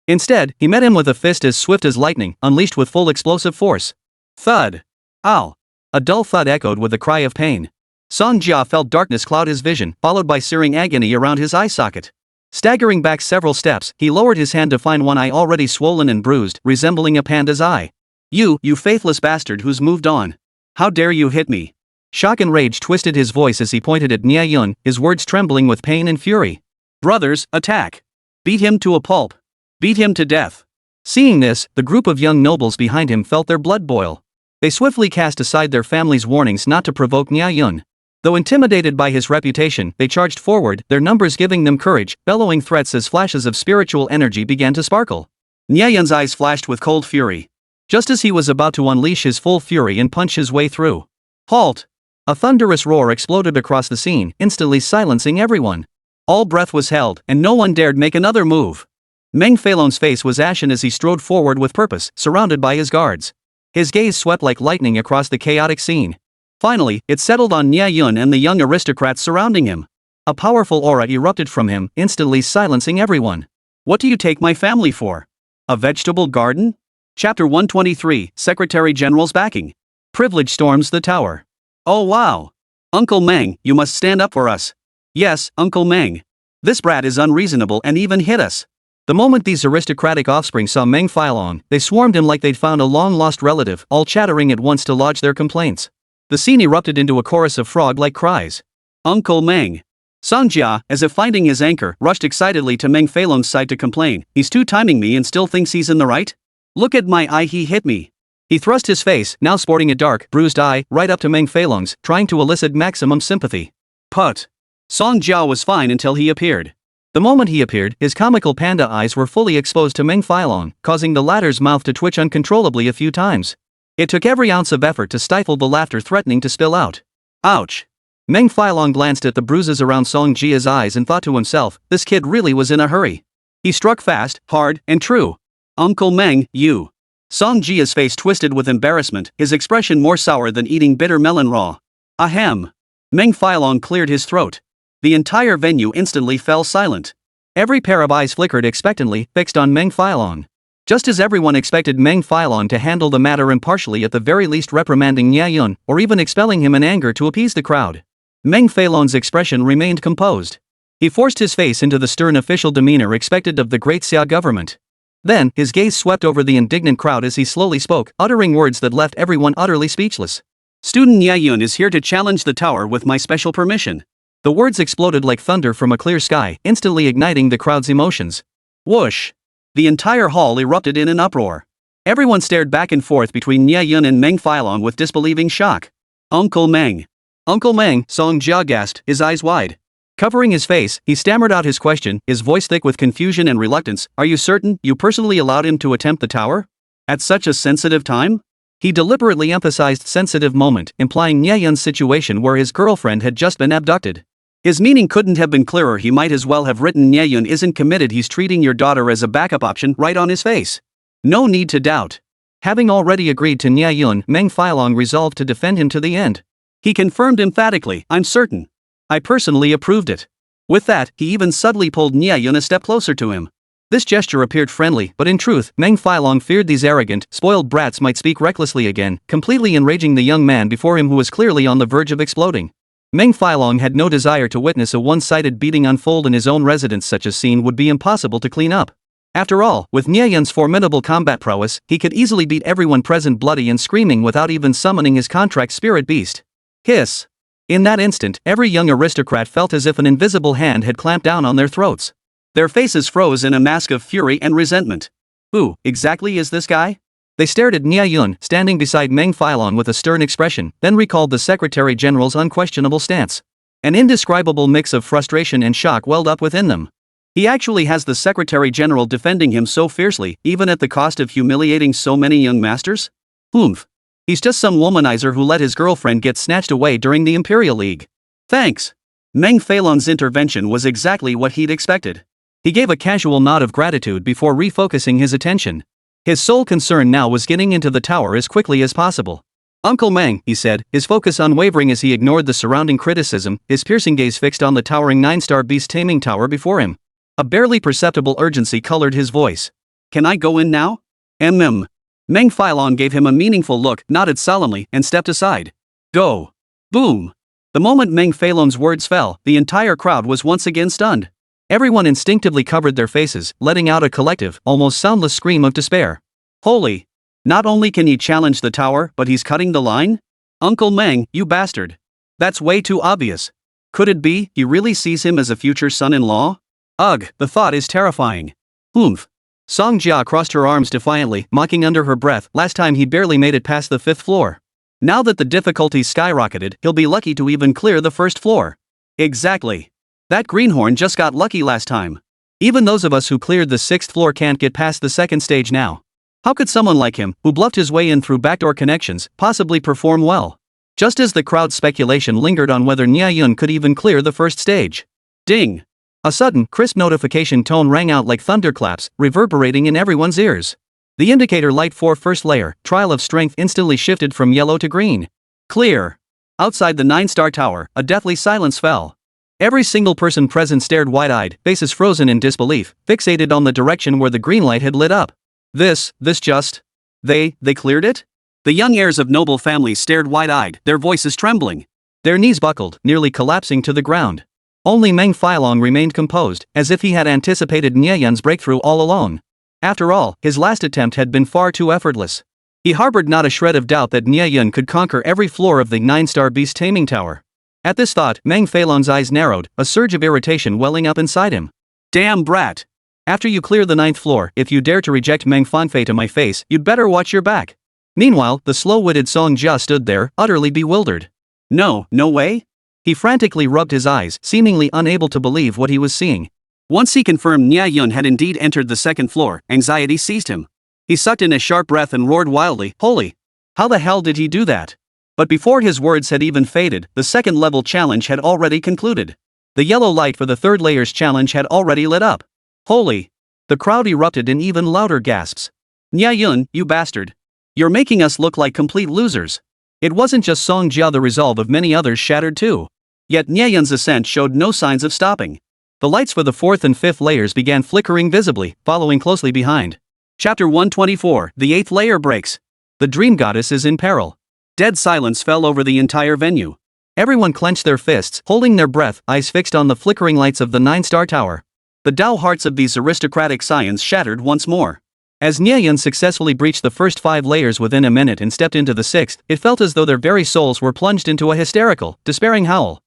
Instead, he met him with a fist as swift as lightning, unleashed with full explosive force. Thud. Ow. A dull thud echoed with a cry of pain. Songjia felt darkness cloud his vision, followed by searing agony around his eye socket. Staggering back several steps, he lowered his hand to find one eye already swollen and bruised, resembling a panda's eye. You faithless bastard who's moved on. How dare you hit me? Shock and rage twisted his voice as he pointed at Nie Yun, his words trembling with pain and fury. Brothers, attack. Beat him to a pulp. Beat him to death. Seeing this, the group of young nobles behind him felt their blood boil. They swiftly cast aside their family's warnings not to provoke Nie Yun. Though intimidated by his reputation, they charged forward, their numbers giving them courage, bellowing threats as flashes of spiritual energy began to sparkle. Nie Yun's eyes flashed with cold fury. Just as he was about to unleash his full fury and punch his way through. Halt! A thunderous roar exploded across the scene, instantly silencing everyone. All breath was held, and no one dared make another move. Meng Feilong's face was ashen as he strode forward with purpose, surrounded by his guards. His gaze swept like lightning across the chaotic scene. Finally, it settled on Nie Yun and the young aristocrats surrounding him. A powerful aura erupted from him, instantly silencing everyone. What do you take my family for? A vegetable garden? Chapter 123, Secretary General's backing. Privilege storms the tower. Oh wow! Uncle Meng, you must stand up for us. Yes, Uncle Meng. This brat is unreasonable and even hit us. The moment these aristocratic offspring saw Meng Feilong, they swarmed him like they'd found a long-lost relative, all chattering at once to lodge their complaints. The scene erupted into a chorus of frog-like cries. Uncle Meng. Songjia, as if finding his anchor, rushed excitedly to Meng Feilong's side to complain. He's two-timing me and still thinks he's in the right? Look at my eye, he hit me. He thrust his face, now sporting a dark, bruised eye, right up to Meng Feilong's, trying to elicit maximum sympathy. Put. Songjia was fine until he appeared. The moment he appeared, his comical panda eyes were fully exposed to Meng Feilong, causing the latter's mouth to twitch uncontrollably a few times. It took every ounce of effort to stifle the laughter threatening to spill out. Ouch. Meng Feilong glanced at the bruises around Songjia's eyes and thought to himself, this kid really was in a hurry. He struck fast, hard, and true. Uncle Meng, you. Songjia's face twisted with embarrassment, his expression more sour than eating bitter melon raw. Ahem. Meng Feilong cleared his throat. The entire venue instantly fell silent. Every pair of eyes flickered expectantly, fixed on Meng Feilong. Just as everyone expected Meng Feilong to handle the matter impartially, at the very least reprimanding Nie Yun, or even expelling him in anger to appease the crowd. Meng Feilong's expression remained composed. He forced his face into the stern official demeanor expected of the Great Xia government. Then, his gaze swept over the indignant crowd as he slowly spoke, uttering words that left everyone utterly speechless. Student Nie Yun is here to challenge the tower with my special permission. The words exploded like thunder from a clear sky, instantly igniting the crowd's emotions. Whoosh! The entire hall erupted in an uproar. Everyone stared back and forth between Nie Yun and Meng Filong with disbelieving shock. Uncle Meng! Uncle Meng, Song Jia gasped, his eyes wide. Covering his face, he stammered out his question, his voice thick with confusion and reluctance. Are you certain you personally allowed him to attempt the tower? At such a sensitive time? He deliberately emphasized sensitive moment, implying Nie Yun's situation where his girlfriend had just been abducted. His meaning couldn't have been clearer. He might as well have written Nie Yun isn't committed, he's treating your daughter as a backup option right on his face. No need to doubt. Having already agreed to Nie Yun, Meng Filong resolved to defend him to the end. He confirmed emphatically, I'm certain. I personally approved it. With that, he even subtly pulled Nie Yun a step closer to him. This gesture appeared friendly, but in truth, Meng Filong feared these arrogant, spoiled brats might speak recklessly again, completely enraging the young man before him who was clearly on the verge of exploding. Meng Filong had no desire to witness a one-sided beating unfold in his own residence. Such a scene would be impossible to clean up. After all, with Nie Yun's formidable combat prowess, he could easily beat everyone present bloody and screaming without even summoning his contract spirit beast. Hiss! In that instant, every young aristocrat felt as if an invisible hand had clamped down on their throats. Their faces froze in a mask of fury and resentment. Who, exactly is this guy? They stared at Nie Yun, standing beside Meng Filong with a stern expression, then recalled the Secretary General's unquestionable stance. An indescribable mix of frustration and shock welled up within them. He actually has the Secretary General defending him so fiercely, even at the cost of humiliating so many young masters? Oomph. He's just some womanizer who let his girlfriend get snatched away during the Imperial League. Thanks. Meng Filong's intervention was exactly what he'd expected. He gave a casual nod of gratitude before refocusing his attention. His sole concern now was getting into the tower as quickly as possible. Uncle Meng, he said, his focus unwavering as he ignored the surrounding criticism, his piercing gaze fixed on the towering 9-star beast taming tower before him. A barely perceptible urgency colored his voice. Can I go in now? Meng Filong gave him a meaningful look, nodded solemnly, and stepped aside. Go. Boom. The moment Meng Filong's words fell, the entire crowd was once again stunned. Everyone instinctively covered their faces, letting out a collective, almost soundless scream of despair. Holy! Not only can he challenge the tower, but he's cutting the line? Uncle Meng, you bastard. That's way too obvious. Could it be he really sees him as a future son-in-law? Ugh, the thought is terrifying. Oomph. Song Jia crossed her arms defiantly, mocking under her breath. Last time he barely made it past the 5th floor. Now that the difficulties skyrocketed, he'll be lucky to even clear the 1st floor. Exactly. That greenhorn just got lucky last time. Even those of us who cleared the 6th floor can't get past the 2nd stage now. How could someone like him, who bluffed his way in through backdoor connections, possibly perform well? Just as the crowd's speculation lingered on whether Nie Yun could even clear the 1st stage. Ding! A sudden, crisp notification tone rang out like thunderclaps, reverberating in everyone's ears. The indicator light for 1st layer, trial of strength instantly shifted from yellow to green. Clear! Outside the 9-star tower, a deathly silence fell. Every single person present stared wide-eyed, faces frozen in disbelief, fixated on the direction where the green light had lit up. This just... They cleared it? The young heirs of noble families stared wide-eyed, their voices trembling. Their knees buckled, nearly collapsing to the ground. Only Meng Filong remained composed, as if he had anticipated Nie Yun's breakthrough all along. After all, his last attempt had been far too effortless. He harbored not a shred of doubt that Nie Yun could conquer every floor of the 9-star beast taming tower. At this thought, Meng Filong's eyes narrowed, a surge of irritation welling up inside him. Damn brat! After you clear the 9th floor, if you dare to reject Meng Fanfei to my face, you'd better watch your back. Meanwhile, the slow-witted Song Jia stood there, utterly bewildered. No way? He frantically rubbed his eyes, seemingly unable to believe what he was seeing. Once he confirmed Nie Yun had indeed entered the 2nd floor, anxiety seized him. He sucked in a sharp breath and roared wildly, Holy! How the hell did he do that? But before his words had even faded, the 2nd level challenge had already concluded. The yellow light for the 3rd layer's challenge had already lit up. Holy! The crowd erupted in even louder gasps. Nie Yun, you bastard! You're making us look like complete losers. It wasn't just Song Jia, the resolve of many others shattered too. Yet Nie Yun's ascent showed no signs of stopping. The lights for the 4th and 5th layers began flickering visibly, following closely behind. Chapter 124, the 8th layer breaks. The dream goddess is in peril. Dead silence fell over the entire venue. Everyone clenched their fists, holding their breath, eyes fixed on the flickering lights of the 9-star tower. The Dao hearts of these aristocratic scions shattered once more. As Nie Yun successfully breached the first 5 layers within a minute and stepped into the 6th, it felt as though their very souls were plunged into a hysterical, despairing howl.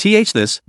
Is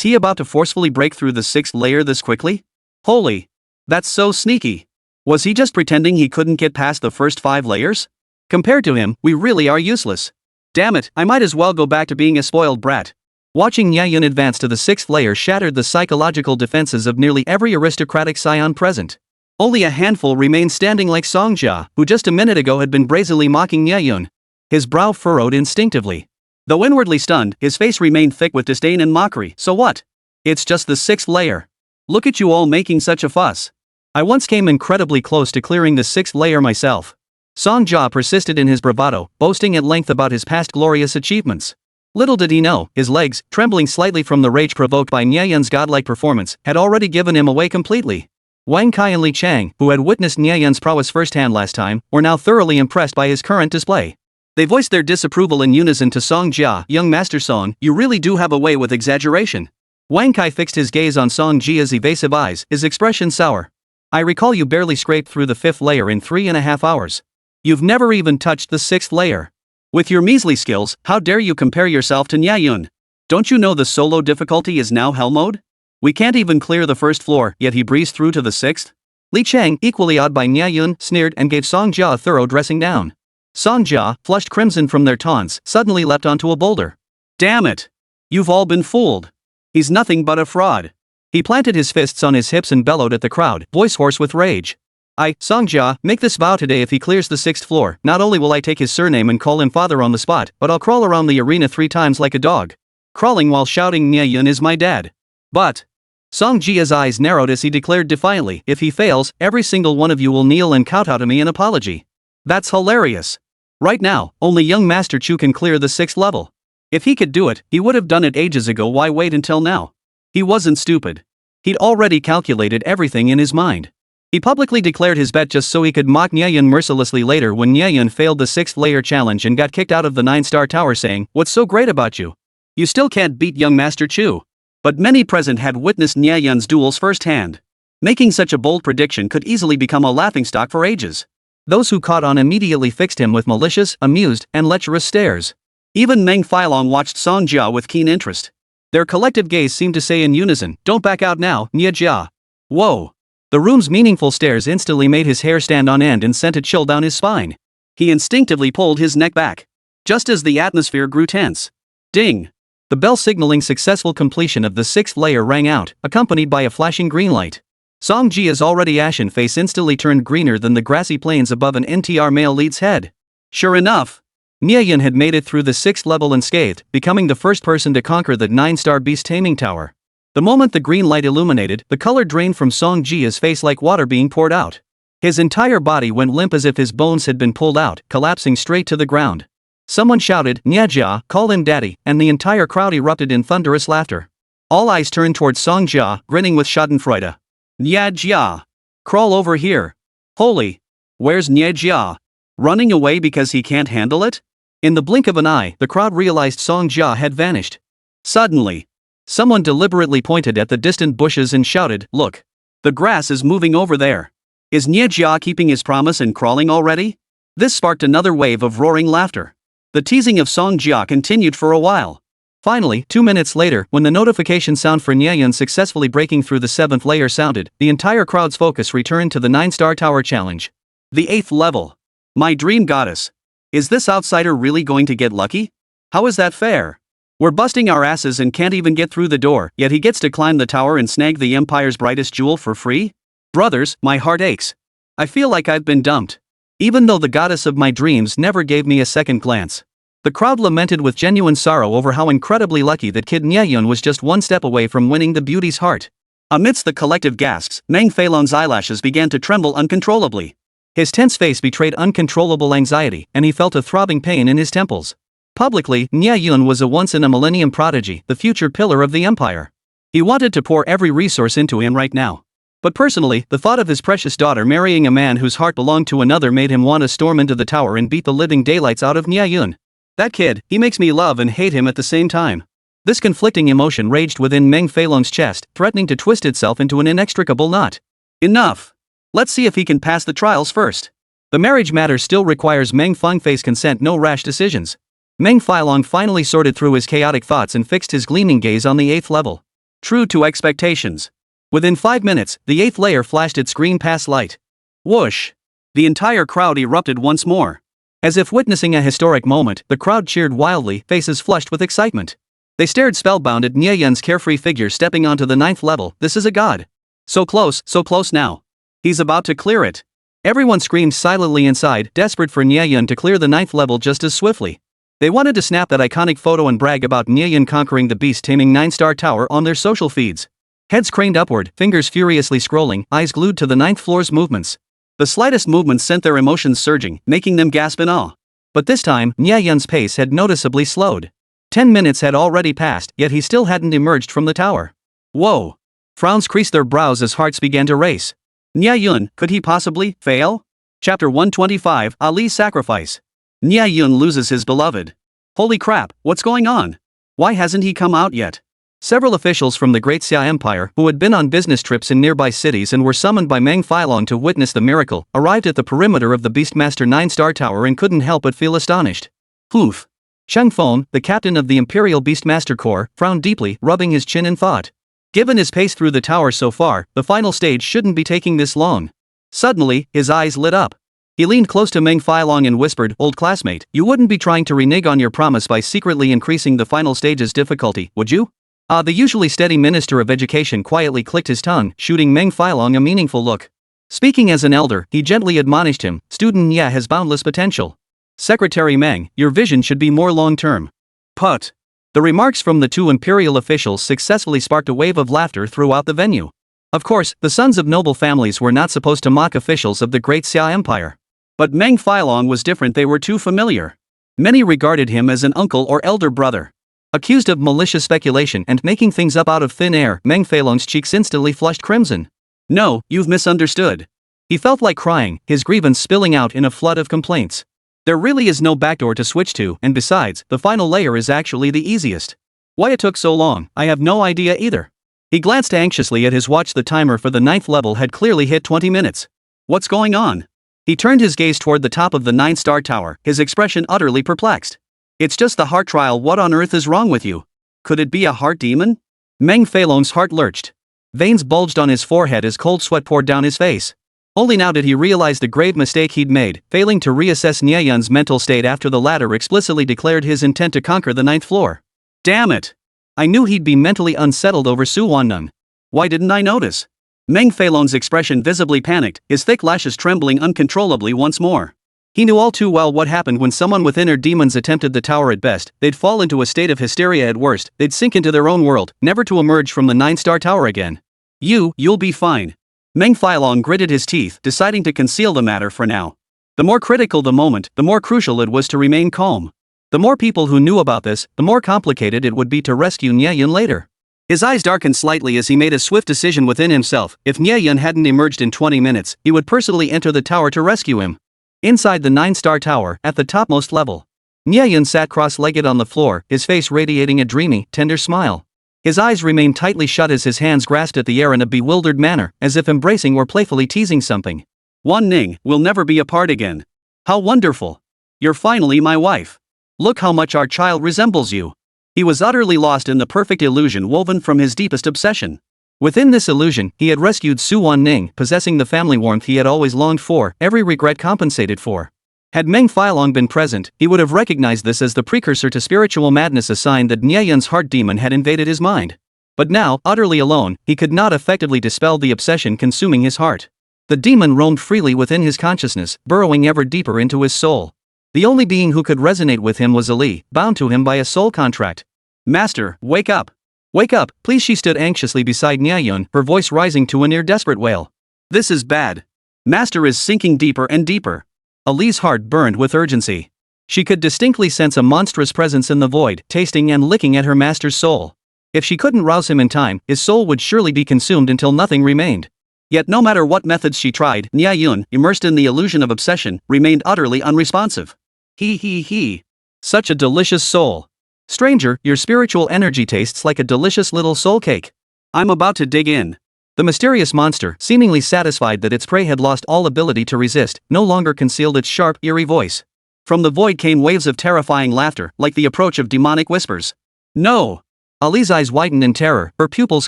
he about to forcefully break through the 6th layer this quickly? Holy! That's so sneaky. Was he just pretending he couldn't get past the first 5 layers? Compared to him, we really are useless. Damn it, I might as well go back to being a spoiled brat. Watching Nie Yun advance to the 6th layer shattered the psychological defenses of nearly every aristocratic scion present. Only a handful remained standing like Songjia, who just a minute ago had been brazenly mocking Nie Yun. His brow furrowed instinctively. Though inwardly stunned, his face remained thick with disdain and mockery. So what? It's just the 6th layer. Look at you all making such a fuss. I once came incredibly close to clearing the 6th layer myself. Songjia persisted in his bravado, boasting at length about his past glorious achievements. Little did he know, his legs, trembling slightly from the rage provoked by Nie Yun's godlike performance, had already given him away completely. Wang Kai and Li Chang, who had witnessed Nie Yun's prowess firsthand last time, were now thoroughly impressed by his current display. They voiced their disapproval in unison to Songjia. Young Master Song, you really do have a way with exaggeration. Wang Kai fixed his gaze on Songjia's evasive eyes, his expression sour. I recall you barely scraped through the 5th layer in 3.5 hours. You've never even touched the 6th layer. With your measly skills, how dare you compare yourself to Nie Yun? Don't you know the solo difficulty is now hell mode? We can't even clear the 1st floor, yet he breezed through to the 6th? Li Chang, equally awed by Nie Yun, sneered and gave Songjia a thorough dressing down. Songjia, flushed crimson from their taunts, suddenly leapt onto a boulder. Damn it! You've all been fooled. He's nothing but a fraud. He planted his fists on his hips and bellowed at the crowd, voice hoarse with rage. Songjia, make this vow today: if he clears the 6th floor, not only will I take his surname and call him father on the spot, but I'll crawl around the arena 3 times like a dog. Crawling while shouting Nie Yun is my dad. But Songjia's eyes narrowed as he declared defiantly, if he fails, every single one of you will kneel and kowtow to me in apology. That's hilarious. Right now, only young Master Chu can clear the 6th level. If he could do it, he would have done it ages ago. Why wait until now? He wasn't stupid. He'd already calculated everything in his mind. He publicly declared his bet just so he could mock Nie Yun mercilessly later when Nie Yun failed the 6th layer challenge and got kicked out of the 9-star tower, saying, "What's so great about you? You still can't beat young Master Chu." But many present had witnessed Nie Yun's duels firsthand. Making such a bold prediction could easily become a laughingstock for ages. Those who caught on immediately fixed him with malicious, amused, and lecherous stares. Even Meng Filong watched Songjia with keen interest. Their collective gaze seemed to say in unison, "Don't back out now, Nie Jia." Whoa! The room's meaningful stares instantly made his hair stand on end and sent a chill down his spine. He instinctively pulled his neck back. Just as the atmosphere grew tense. Ding! The bell signaling successful completion of the 6th layer rang out, accompanied by a flashing green light. Songjia's already ashen face instantly turned greener than the grassy plains above an NTR male lead's head. Sure enough, Nie Yun had made it through the 6th level unscathed, becoming the first person to conquer the 9-star beast taming tower. The moment the green light illuminated, the color drained from Songjia's face like water being poured out. His entire body went limp as if his bones had been pulled out, collapsing straight to the ground. Someone shouted, "Nie Jia, call him daddy," and the entire crowd erupted in thunderous laughter. All eyes turned towards Songjia, grinning with schadenfreude. "Nie Jia! Crawl over here! Holy! Where's Nie Jia? Running away because he can't handle it?" In the blink of an eye, the crowd realized Songjia had vanished. Suddenly, someone deliberately pointed at the distant bushes and shouted, "Look! The grass is moving over there. Is Nie Jia keeping his promise and crawling already?" This sparked another wave of roaring laughter. The teasing of Songjia continued for a while. Finally, 2 minutes later, when the notification sound for Nie Yun successfully breaking through the 7th layer sounded, the entire crowd's focus returned to the 9-star tower challenge. The 8th level. My dream goddess. Is this outsider really going to get lucky? How is that fair? We're busting our asses and can't even get through the door, yet he gets to climb the tower and snag the Empire's brightest jewel for free? Brothers, my heart aches. I feel like I've been dumped. Even though the goddess of my dreams never gave me a second glance. The crowd lamented with genuine sorrow over how incredibly lucky that kid Nie Yun was just one step away from winning the beauty's heart. Amidst the collective gasps, Meng Feilong's eyelashes began to tremble uncontrollably. His tense face betrayed uncontrollable anxiety, and he felt a throbbing pain in his temples. Publicly, Nie Yun was a once-in-a-millennium prodigy, the future pillar of the empire. He wanted to pour every resource into him right now. But personally, the thought of his precious daughter marrying a man whose heart belonged to another made him want to storm into the tower and beat the living daylights out of Nie Yun. That kid, he makes me love and hate him at the same time. This conflicting emotion raged within Meng Feilong's chest, threatening to twist itself into an inextricable knot. Enough! Let's see if he can pass the trials first. The marriage matter still requires Meng Fengfei's consent, no rash decisions. Meng Feilong finally sorted through his chaotic thoughts and fixed his gleaming gaze on the 8th level. True to expectations. Within 5 minutes, the 8th layer flashed its green pass light. Whoosh! The entire crowd erupted once more. As if witnessing a historic moment, the crowd cheered wildly, faces flushed with excitement. They stared spellbound at Nie Yun's carefree figure stepping onto the 9th level. This is a god. So close now. He's about to clear it. Everyone screamed silently inside, desperate for Nie Yun to clear the 9th level just as swiftly. They wanted to snap that iconic photo and brag about Nie Yun conquering the beast-taming 9-star tower on their social feeds. Heads craned upward, fingers furiously scrolling, eyes glued to the 9th floor's movements. The slightest movement sent their emotions surging, making them gasp in awe. But this time, Nie Yun's pace had noticeably slowed. 10 minutes had already passed, yet he still hadn't emerged from the tower. Whoa! Frowns creased their brows as hearts began to race. Nie Yun, could he possibly fail? Chapter 125, Ali's Sacrifice. Nie Yun loses his beloved. Holy crap, what's going on? Why hasn't he come out yet? Several officials from the Great Xia Empire, who had been on business trips in nearby cities and were summoned by Meng Feilong to witness the miracle, arrived at the perimeter of the Beastmaster 9-star tower and couldn't help but feel astonished. Oof. Cheng Feng, the captain of the Imperial Beastmaster Corps, frowned deeply, rubbing his chin in thought. Given his pace through the tower so far, the final stage shouldn't be taking this long. Suddenly, his eyes lit up. He leaned close to Meng Feilong and whispered, "Old classmate, you wouldn't be trying to renege on your promise by secretly increasing the final stage's difficulty, would you?" The usually steady Minister of Education quietly clicked his tongue, shooting Meng Feilong a meaningful look. Speaking as an elder, he gently admonished him, "Student Nie has boundless potential. Secretary Meng, your vision should be more long-term." Put. The remarks from the two imperial officials successfully sparked a wave of laughter throughout the venue. Of course, the sons of noble families were not supposed to mock officials of the Great Xia Empire. But Meng Feilong was different, they were too familiar. Many regarded him as an uncle or elder brother. Accused of malicious speculation and making things up out of thin air, Meng Feilong's cheeks instantly flushed crimson. "No, you've misunderstood." He felt like crying, his grievance spilling out in a flood of complaints. There really is no backdoor to switch to, and besides, the final layer is actually the easiest. Why it took so long, I have no idea either. He glanced anxiously at his watch. The timer for the 9th level had clearly hit 20 minutes. What's going on? He turned his gaze toward the top of the 9-star tower, his expression utterly perplexed. "It's just the heart trial. What on earth is wrong with you? Could it be a heart demon?" Meng Feilong's heart lurched. Veins bulged on his forehead as cold sweat poured down his face. Only now did he realize the grave mistake he'd made, failing to reassess Nie Yun's mental state after the latter explicitly declared his intent to conquer the 9th floor. Damn it! I knew he'd be mentally unsettled over Su Wannon. Why didn't I notice? Meng Feilong's expression visibly panicked, his thick lashes trembling uncontrollably once more. He knew all too well what happened when someone with inner demons attempted the tower. At best, they'd fall into a state of hysteria. At worst, they'd sink into their own world, never to emerge from the 9-star tower again. You'll be fine. Meng Feilong gritted his teeth, deciding to conceal the matter for now. The more critical the moment, the more crucial it was to remain calm. The more people who knew about this, the more complicated it would be to rescue Nie Yun later. His eyes darkened slightly as he made a swift decision within himself. If Nie Yun hadn't emerged in 20 minutes, he would personally enter the tower to rescue him. Inside the 9-star tower, at the topmost level, Nie Yun sat cross-legged on the floor, his face radiating a dreamy, tender smile. His eyes remained tightly shut as his hands grasped at the air in a bewildered manner, as if embracing or playfully teasing something. "Wan Ning, we'll never be apart again. How wonderful! You're finally my wife. Look how much our child resembles you." He was utterly lost in the perfect illusion woven from his deepest obsession. Within this illusion, he had rescued Su Wanning, possessing the family warmth he had always longed for, every regret compensated for. Had Meng Feilong been present, he would have recognized this as the precursor to spiritual madness, a sign that Nie Yun's heart demon had invaded his mind. But now, utterly alone, he could not effectively dispel the obsession consuming his heart. The demon roamed freely within his consciousness, burrowing ever deeper into his soul. The only being who could resonate with him was Ali, bound to him by a soul contract. "Master, wake up! Wake up, please!" She stood anxiously beside Nie Yun, her voice rising to a near-desperate wail. "This is bad. Master is sinking deeper and deeper." Ali's heart burned with urgency. She could distinctly sense a monstrous presence in the void, tasting and licking at her master's soul. If she couldn't rouse him in time, his soul would surely be consumed until nothing remained. Yet no matter what methods she tried, Nie Yun, immersed in the illusion of obsession, remained utterly unresponsive. He. Such a delicious soul. Stranger, your spiritual energy tastes like a delicious little soul cake. I'm about to dig in. The mysterious monster, seemingly satisfied that its prey had lost all ability to resist, no longer concealed its sharp, eerie voice. From the void came waves of terrifying laughter, like the approach of demonic whispers. No! Ahri's eyes widened in terror, her pupils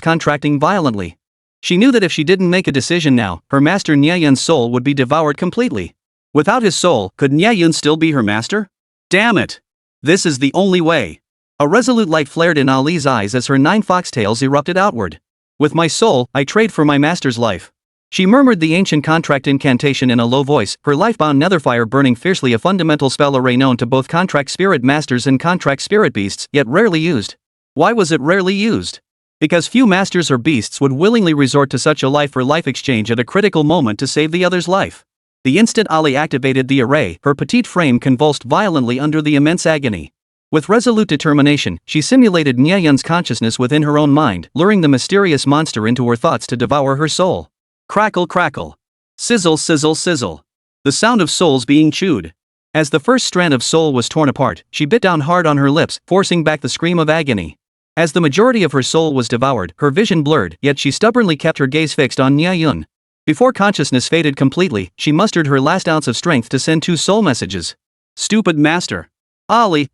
contracting violently. She knew that if she didn't make a decision now, her master Nie Yun's soul would be devoured completely. Without his soul, could Nie Yun still be her master? Damn it! This is the only way. A resolute light flared in Ahri's eyes as her 9 foxtails erupted outward. With my soul, I trade for my master's life. She murmured the ancient contract incantation in a low voice, her life-bound netherfire burning fiercely, a fundamental spell array known to both contract spirit masters and contract spirit beasts, yet rarely used. Why was it rarely used? Because few masters or beasts would willingly resort to such a life-for-life exchange at a critical moment to save the other's life. The instant Ahri activated the array, her petite frame convulsed violently under the immense agony. With resolute determination, she simulated Nie Yun's consciousness within her own mind, luring the mysterious monster into her thoughts to devour her soul. Crackle crackle. Sizzle sizzle sizzle. The sound of souls being chewed. As the first strand of soul was torn apart, she bit down hard on her lips, forcing back the scream of agony. As the majority of her soul was devoured, her vision blurred, yet she stubbornly kept her gaze fixed on Nie Yun. Before consciousness faded completely, she mustered her last ounce of strength to send 2 soul messages. Stupid master. Ahri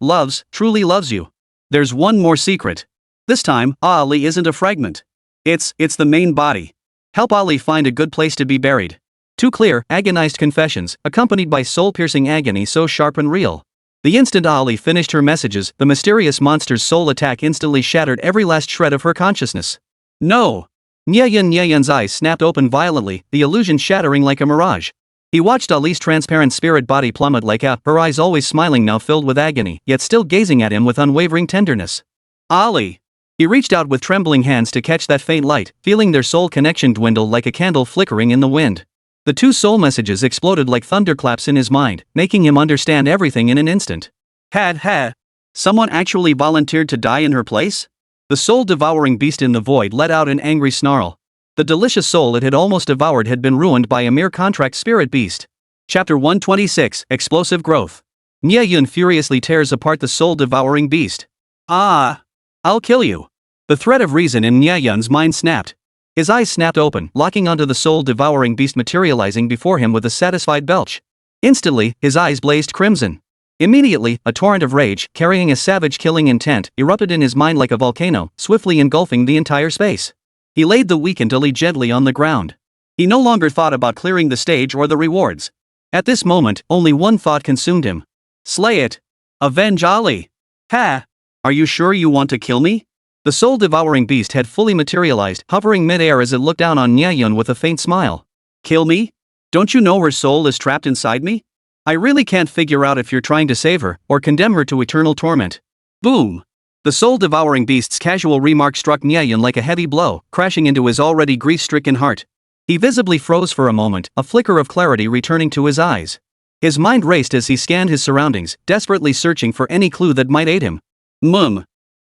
truly loves you. There's one more secret. This time, Ahri isn't a fragment. It's the main body. Help Ahri find a good place to be buried. 2 clear, agonized confessions, accompanied by soul-piercing agony so sharp and real. The instant Ahri finished her messages, the mysterious monster's soul attack instantly shattered every last shred of her consciousness. No! Nie Yun's eyes snapped open violently, the illusion shattering like a mirage. He watched Ahri's transparent spirit body plummet like her eyes always smiling now filled with agony, yet still gazing at him with unwavering tenderness. Ahri! He reached out with trembling hands to catch that faint light, feeling their soul connection dwindle like a candle flickering in the wind. The 2 soul messages exploded like thunderclaps in his mind, making him understand everything in an instant. Had someone actually volunteered to die in her place? The soul-devouring beast in the void let out an angry snarl. The delicious soul it had almost devoured had been ruined by a mere contract spirit beast. Chapter 126, Explosive Growth. Nie Yun furiously tears apart the soul-devouring beast. Ah! I'll kill you. The thread of reason in Nie Yun's mind snapped. His eyes snapped open, locking onto the soul-devouring beast materializing before him with a satisfied belch. Instantly, his eyes blazed crimson. Immediately, a torrent of rage, carrying a savage killing intent, erupted in his mind like a volcano, swiftly engulfing the entire space. He laid the weakened Ahri gently on the ground. He no longer thought about clearing the stage or the rewards. At this moment, only one thought consumed him. Slay it. Avenge Ahri. Ha! Are you sure you want to kill me? The soul-devouring beast had fully materialized, hovering mid-air as it looked down on Nie Yun with a faint smile. Kill me? Don't you know her soul is trapped inside me? I really can't figure out if you're trying to save her, or condemn her to eternal torment. Boom! The soul-devouring beast's casual remark struck Nie Yun like a heavy blow, crashing into his already grief-stricken heart. He visibly froze for a moment, a flicker of clarity returning to his eyes. His mind raced as he scanned his surroundings, desperately searching for any clue that might aid him.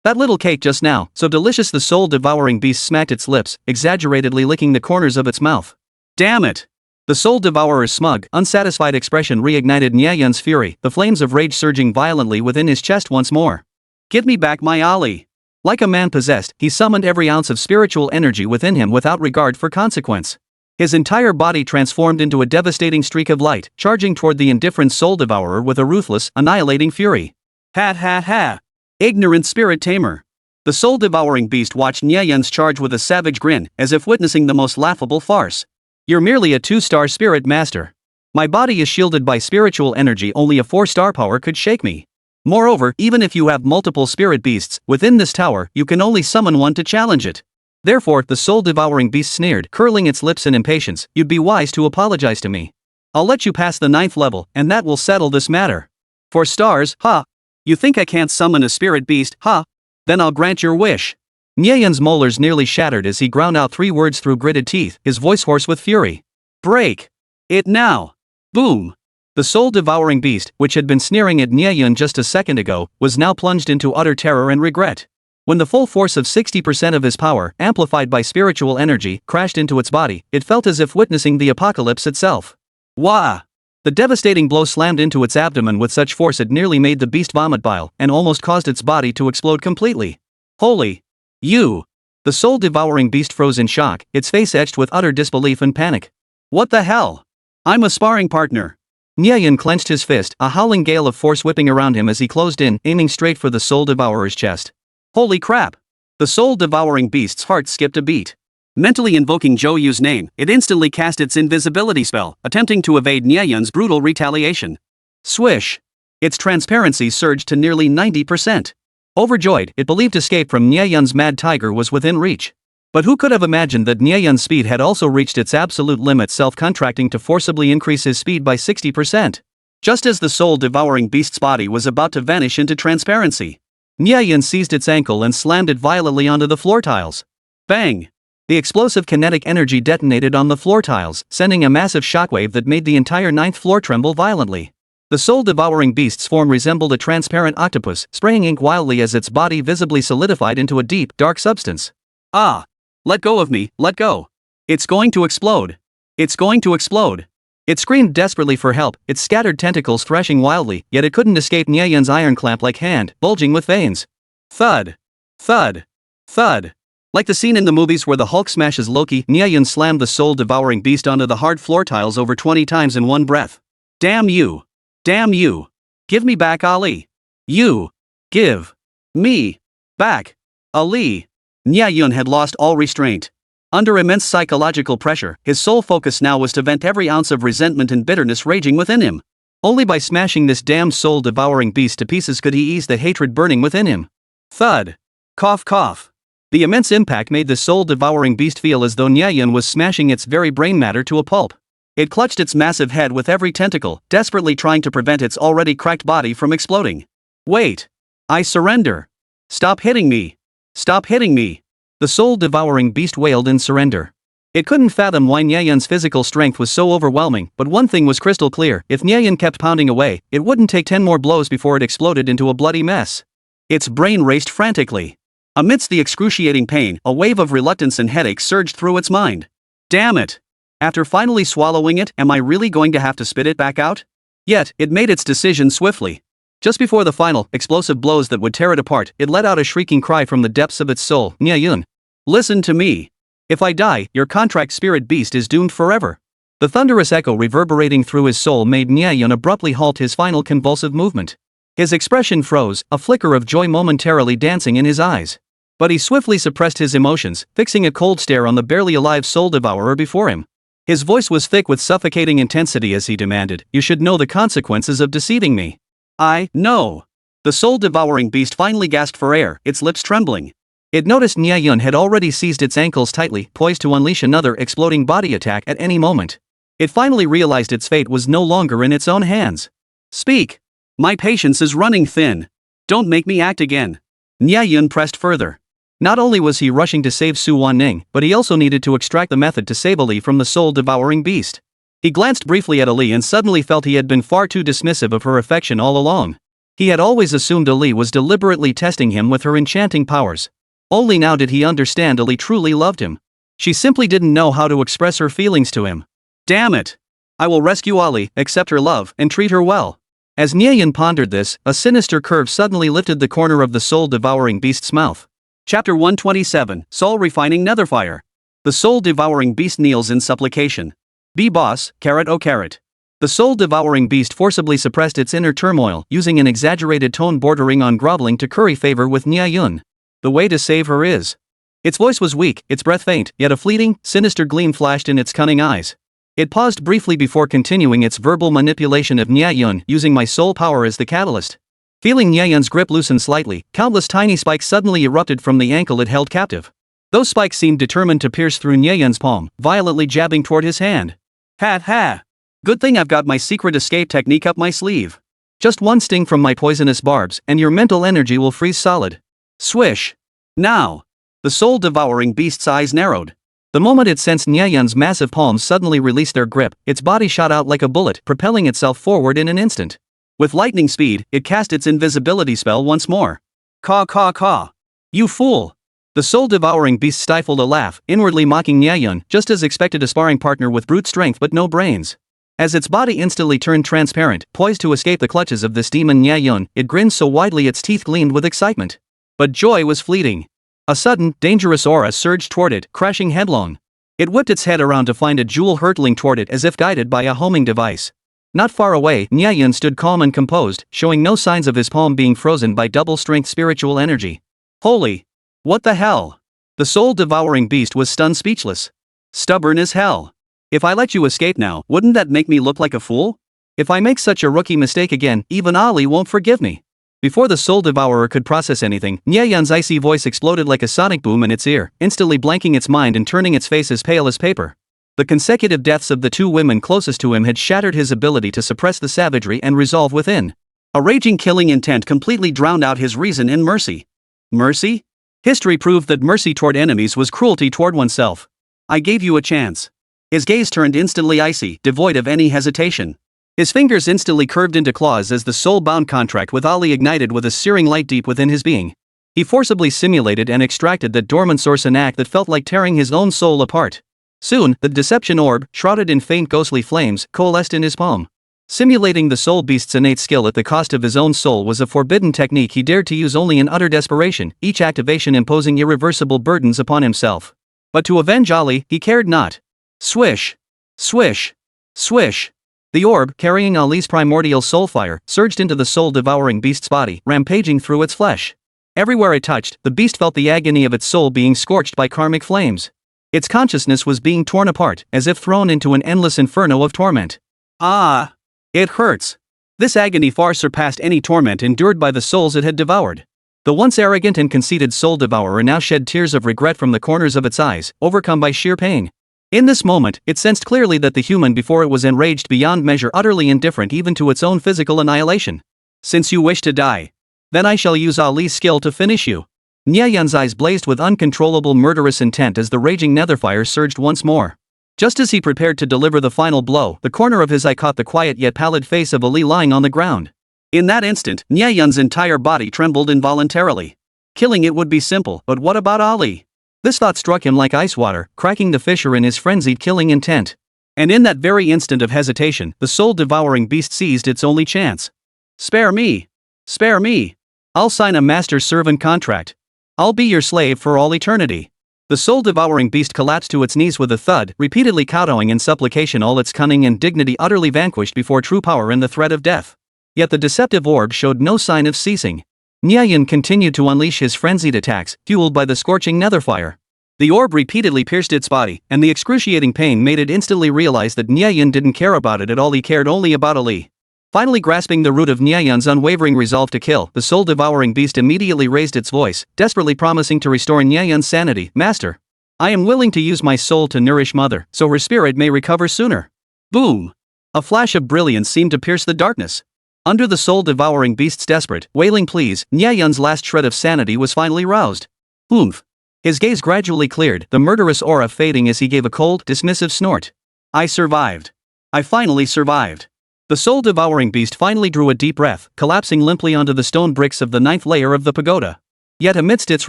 That little cake just now, so delicious. The soul-devouring beast smacked its lips, exaggeratedly licking the corners of its mouth. Damn it! The soul-devourer's smug, unsatisfied expression reignited Nie Yun's fury, the flames of rage surging violently within his chest once more. Give me back my Ahri! Like a man possessed, he summoned every ounce of spiritual energy within him without regard for consequence. His entire body transformed into a devastating streak of light, charging toward the indifferent soul-devourer with a ruthless, annihilating fury. Ha! Ignorant spirit tamer. The soul-devouring beast watched Nie Yun's charge with a savage grin, as if witnessing the most laughable farce. You're merely a 2-star spirit master. My body is shielded by spiritual energy, only a 4-star power could shake me. Moreover, even if you have multiple spirit beasts within this tower, you can only summon one to challenge it. Therefore, the soul-devouring beast sneered, curling its lips in impatience, you'd be wise to apologize to me. I'll let you pass the 9th level, and that will settle this matter. 4 stars, ha! You think I can't summon a spirit beast, ha? Then I'll grant your wish. Nie Yun's molars nearly shattered as he ground out 3 words through gritted teeth, his voice hoarse with fury. Break it now! Boom! The soul-devouring beast, which had been sneering at Nie Yun just a second ago, was now plunged into utter terror and regret. When the full force of 60% of his power, amplified by spiritual energy, crashed into its body, it felt as if witnessing the apocalypse itself. Wah! The devastating blow slammed into its abdomen with such force it nearly made the beast vomit bile, and almost caused its body to explode completely. Holy! You! The soul-devouring beast froze in shock, its face etched with utter disbelief and panic. What the hell? I'm a sparring partner. Nie Yun clenched his fist, a howling gale of force whipping around him as he closed in, aiming straight for the soul devourer's chest. Holy crap! The soul-devouring beast's heart skipped a beat. Mentally invoking Zhou Yu's name, it instantly cast its invisibility spell, attempting to evade Nie Yun's brutal retaliation. Swish! Its transparency surged to nearly 90%. Overjoyed, it believed escape from Nie Yun's mad tiger was within reach. But who could have imagined that Nie Yun's speed had also reached its absolute limit, self-contracting to forcibly increase his speed by 60%. Just as the soul-devouring beast's body was about to vanish into transparency, Nie Yun seized its ankle and slammed it violently onto the floor tiles. Bang! The explosive kinetic energy detonated on the floor tiles, sending a massive shockwave that made the entire 9th floor tremble violently. The soul-devouring beast's form resembled a transparent octopus, spraying ink wildly as its body visibly solidified into a deep, dark substance. Ah! Let go of me, let go! It's going to explode! It's going to explode! It screamed desperately for help, its scattered tentacles thrashing wildly, yet it couldn't escape Nie Yun's iron clamp-like hand, bulging with veins. Thud! Thud! Thud! Like the scene in the movies where the Hulk smashes Loki, Nie Yun slammed the soul-devouring beast onto the hard floor tiles over 20 times in one breath. Damn you! Damn you! Give me back Ali! You! Give! Me! Back! Ali! Nie Yun had lost all restraint. Under immense psychological pressure, his sole focus now was to vent every ounce of resentment and bitterness raging within him. Only by smashing this damn soul-devouring beast to pieces could he ease the hatred burning within him. Thud! Cough cough! The immense impact made the soul-devouring beast feel as though Nie Yun was smashing its very brain matter to a pulp. It clutched its massive head with every tentacle, desperately trying to prevent its already cracked body from exploding. Wait! I surrender! Stop hitting me! Stop hitting me! The soul-devouring beast wailed in surrender. It couldn't fathom why Nie Yun's physical strength was so overwhelming, but one thing was crystal clear: if Nie Yun kept pounding away, it wouldn't take 10 more blows before it exploded into a bloody mess. Its brain raced frantically. Amidst the excruciating pain, a wave of reluctance and headache surged through its mind. Damn it! After finally swallowing it, am I really going to have to spit it back out? Yet, it made its decision swiftly. Just before the final, explosive blows that would tear it apart, it let out a shrieking cry from the depths of its soul. Nie Yun! Listen to me! If I die, your contract spirit beast is doomed forever. The thunderous echo reverberating through his soul made Nie Yun abruptly halt his final convulsive movement. His expression froze, a flicker of joy momentarily dancing in his eyes. But he swiftly suppressed his emotions, fixing a cold stare on the barely alive soul devourer before him. His voice was thick with suffocating intensity as he demanded, "You should know the consequences of deceiving me." I know. The soul-devouring beast finally gasped for air, its lips trembling. It noticed Nie Yun had already seized its ankles tightly, poised to unleash another exploding body attack at any moment. It finally realized its fate was no longer in its own hands. Speak! My patience is running thin. Don't make me act again. Nie Yun pressed further. Not only was he rushing to save Su Wanning, but he also needed to extract the method to save Ali from the soul-devouring beast. He glanced briefly at Ali and suddenly felt he had been far too dismissive of her affection all along. He had always assumed Ali was deliberately testing him with her enchanting powers. Only now did he understand Ali truly loved him. She simply didn't know how to express her feelings to him. Damn it! I will rescue Ali, accept her love, and treat her well. As Nie Yun pondered this, a sinister curve suddenly lifted the corner of the soul-devouring beast's mouth. Chapter 127, Soul-Refining Netherfire. The soul-devouring beast kneels in supplication. Be boss, carrot oh carrot. The soul-devouring beast forcibly suppressed its inner turmoil, using an exaggerated tone bordering on groveling to curry favor with Nie Yun. The way to save her is. Its voice was weak, its breath faint, yet a fleeting, sinister gleam flashed in its cunning eyes. It paused briefly before continuing its verbal manipulation of Nie Yun, using my soul power as the catalyst. Feeling Nie Yun's grip loosen slightly, countless tiny spikes suddenly erupted from the ankle it held captive. Those spikes seemed determined to pierce through Nie Yun's palm, violently jabbing toward his hand. Ha ha! Good thing I've got my secret escape technique up my sleeve. Just one sting from my poisonous barbs, and your mental energy will freeze solid. Swish! Now! The soul-devouring beast's eyes narrowed. The moment it sensed Nie Yun's massive palms suddenly release their grip, its body shot out like a bullet, propelling itself forward in an instant. With lightning speed, it cast its invisibility spell once more. Caw caw caw! You fool! The soul-devouring beast stifled a laugh, inwardly mocking Nie Yun, just as expected, a sparring partner with brute strength but no brains. As its body instantly turned transparent, poised to escape the clutches of this demon Nie Yun, it grinned so widely its teeth gleamed with excitement. But joy was fleeting. A sudden, dangerous aura surged toward it, crashing headlong. It whipped its head around to find a jewel hurtling toward it as if guided by a homing device. Not far away, Nie Yun stood calm and composed, showing no signs of his palm being frozen by double-strength spiritual energy. Holy! What the hell? The soul-devouring beast was stunned speechless. Stubborn as hell. If I let you escape now, wouldn't that make me look like a fool? If I make such a rookie mistake again, even Ahri won't forgive me. Before the soul devourer could process anything, Nie Yun's icy voice exploded like a sonic boom in its ear, instantly blanking its mind and turning its face as pale as paper. The consecutive deaths of the two women closest to him had shattered his ability to suppress the savagery and resolve within. A raging killing intent completely drowned out his reason in mercy. Mercy? History proved that mercy toward enemies was cruelty toward oneself. I gave you a chance. His gaze turned instantly icy, devoid of any hesitation. His fingers instantly curved into claws as the soul-bound contract with Ahri ignited with a searing light deep within his being. He forcibly simulated and extracted that dormant source, an act that felt like tearing his own soul apart. Soon, the deception orb, shrouded in faint ghostly flames, coalesced in his palm. Simulating the soul beast's innate skill at the cost of his own soul was a forbidden technique he dared to use only in utter desperation, each activation imposing irreversible burdens upon himself. But to avenge Ahri, he cared not. Swish! Swish! Swish! The orb, carrying Ahri's primordial soulfire, surged into the soul-devouring beast's body, rampaging through its flesh. Everywhere it touched, the beast felt the agony of its soul being scorched by karmic flames. Its consciousness was being torn apart, as if thrown into an endless inferno of torment. Ah! It hurts. This agony far surpassed any torment endured by the souls it had devoured. The once arrogant and conceited soul devourer now shed tears of regret from the corners of its eyes, overcome by sheer pain. In this moment, it sensed clearly that the human before it was enraged beyond measure, utterly indifferent even to its own physical annihilation. Since you wish to die, then I shall use Ahri's skill to finish you. Nie Yun's eyes blazed with uncontrollable murderous intent as the raging netherfire surged once more. Just as he prepared to deliver the final blow, the corner of his eye caught the quiet yet pallid face of Ahri lying on the ground. In that instant, Nie Yun's entire body trembled involuntarily. Killing it would be simple, but what about Ahri? This thought struck him like ice water, cracking the fissure in his frenzied killing intent. And in that very instant of hesitation, the soul-devouring beast seized its only chance. Spare me! Spare me! I'll sign a master-servant contract. I'll be your slave for all eternity. The soul-devouring beast collapsed to its knees with a thud, repeatedly kowtowing in supplication, all its cunning and dignity utterly vanquished before true power and the threat of death. Yet the deceptive orb showed no sign of ceasing. Nie Yun continued to unleash his frenzied attacks, fueled by the scorching netherfire. The orb repeatedly pierced its body, and the excruciating pain made it instantly realize that Nie Yun didn't care about it at all. He cared only about Ahri. Finally grasping the root of Nie Yun's unwavering resolve to kill, the soul-devouring beast immediately raised its voice, desperately promising to restore Nie Yun's sanity. Master, I am willing to use my soul to nourish Mother, so her spirit may recover sooner. Boom! A flash of brilliance seemed to pierce the darkness. Under the soul-devouring beast's desperate, wailing pleas, Nie Yun's last shred of sanity was finally roused. Oomph! His gaze gradually cleared, the murderous aura fading as he gave a cold, dismissive snort. I survived. I finally survived. The soul-devouring beast finally drew a deep breath, collapsing limply onto the stone bricks of the 9th layer of the pagoda. Yet amidst its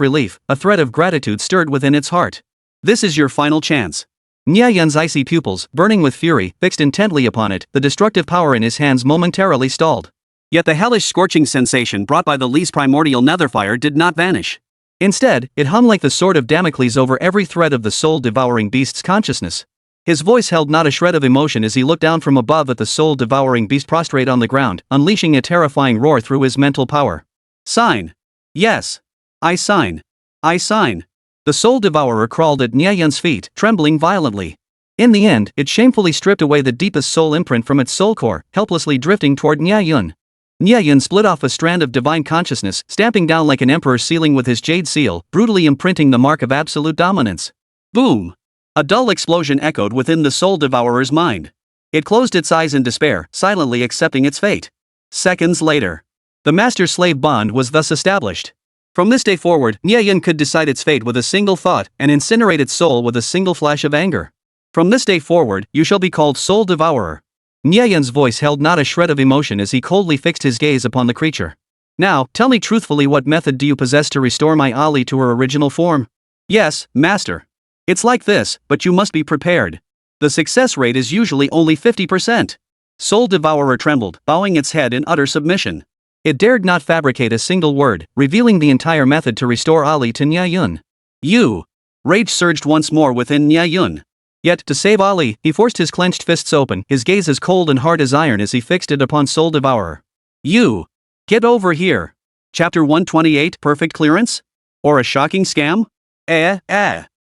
relief, a thread of gratitude stirred within its heart. This is your final chance. Nie Yun's icy pupils, burning with fury, fixed intently upon it, the destructive power in his hands momentarily stalled. Yet the hellish scorching sensation brought by the least primordial netherfire did not vanish. Instead, it hung like the sword of Damocles over every thread of the soul-devouring beast's consciousness. His voice held not a shred of emotion as he looked down from above at the soul-devouring beast prostrate on the ground, unleashing a terrifying roar through his mental power. Sign. Yes. I sign. I sign. The soul-devourer crawled at Nie Yun's feet, trembling violently. In the end, it shamefully stripped away the deepest soul imprint from its soul core, helplessly drifting toward Nie Yun. Nie Yun split off a strand of divine consciousness, stamping down like an emperor sealing with his jade seal, brutally imprinting the mark of absolute dominance. Boom! A dull explosion echoed within the soul-devourer's mind. It closed its eyes in despair, silently accepting its fate. Seconds later, the master-slave bond was thus established. From this day forward, Nie Yun could decide its fate with a single thought and incinerate its soul with a single flash of anger. From this day forward, you shall be called Soul Devourer. Nie Yun's voice held not a shred of emotion as he coldly fixed his gaze upon the creature. Now, tell me truthfully, what method do you possess to restore my Ahri to her original form? Yes, master. It's like this, but you must be prepared. The success rate is usually only 50%. Soul Devourer trembled, bowing its head in utter submission. It dared not fabricate a single word, revealing the entire method to restore Ahri to Nie Yun. You! Rage surged once more within Nie Yun. Yet, to save Ali, he forced his clenched fists open, his gaze as cold and hard as iron as he fixed it upon Soul Devourer. You! Get over here! Chapter 128 Perfect Clearance? Or a shocking scam?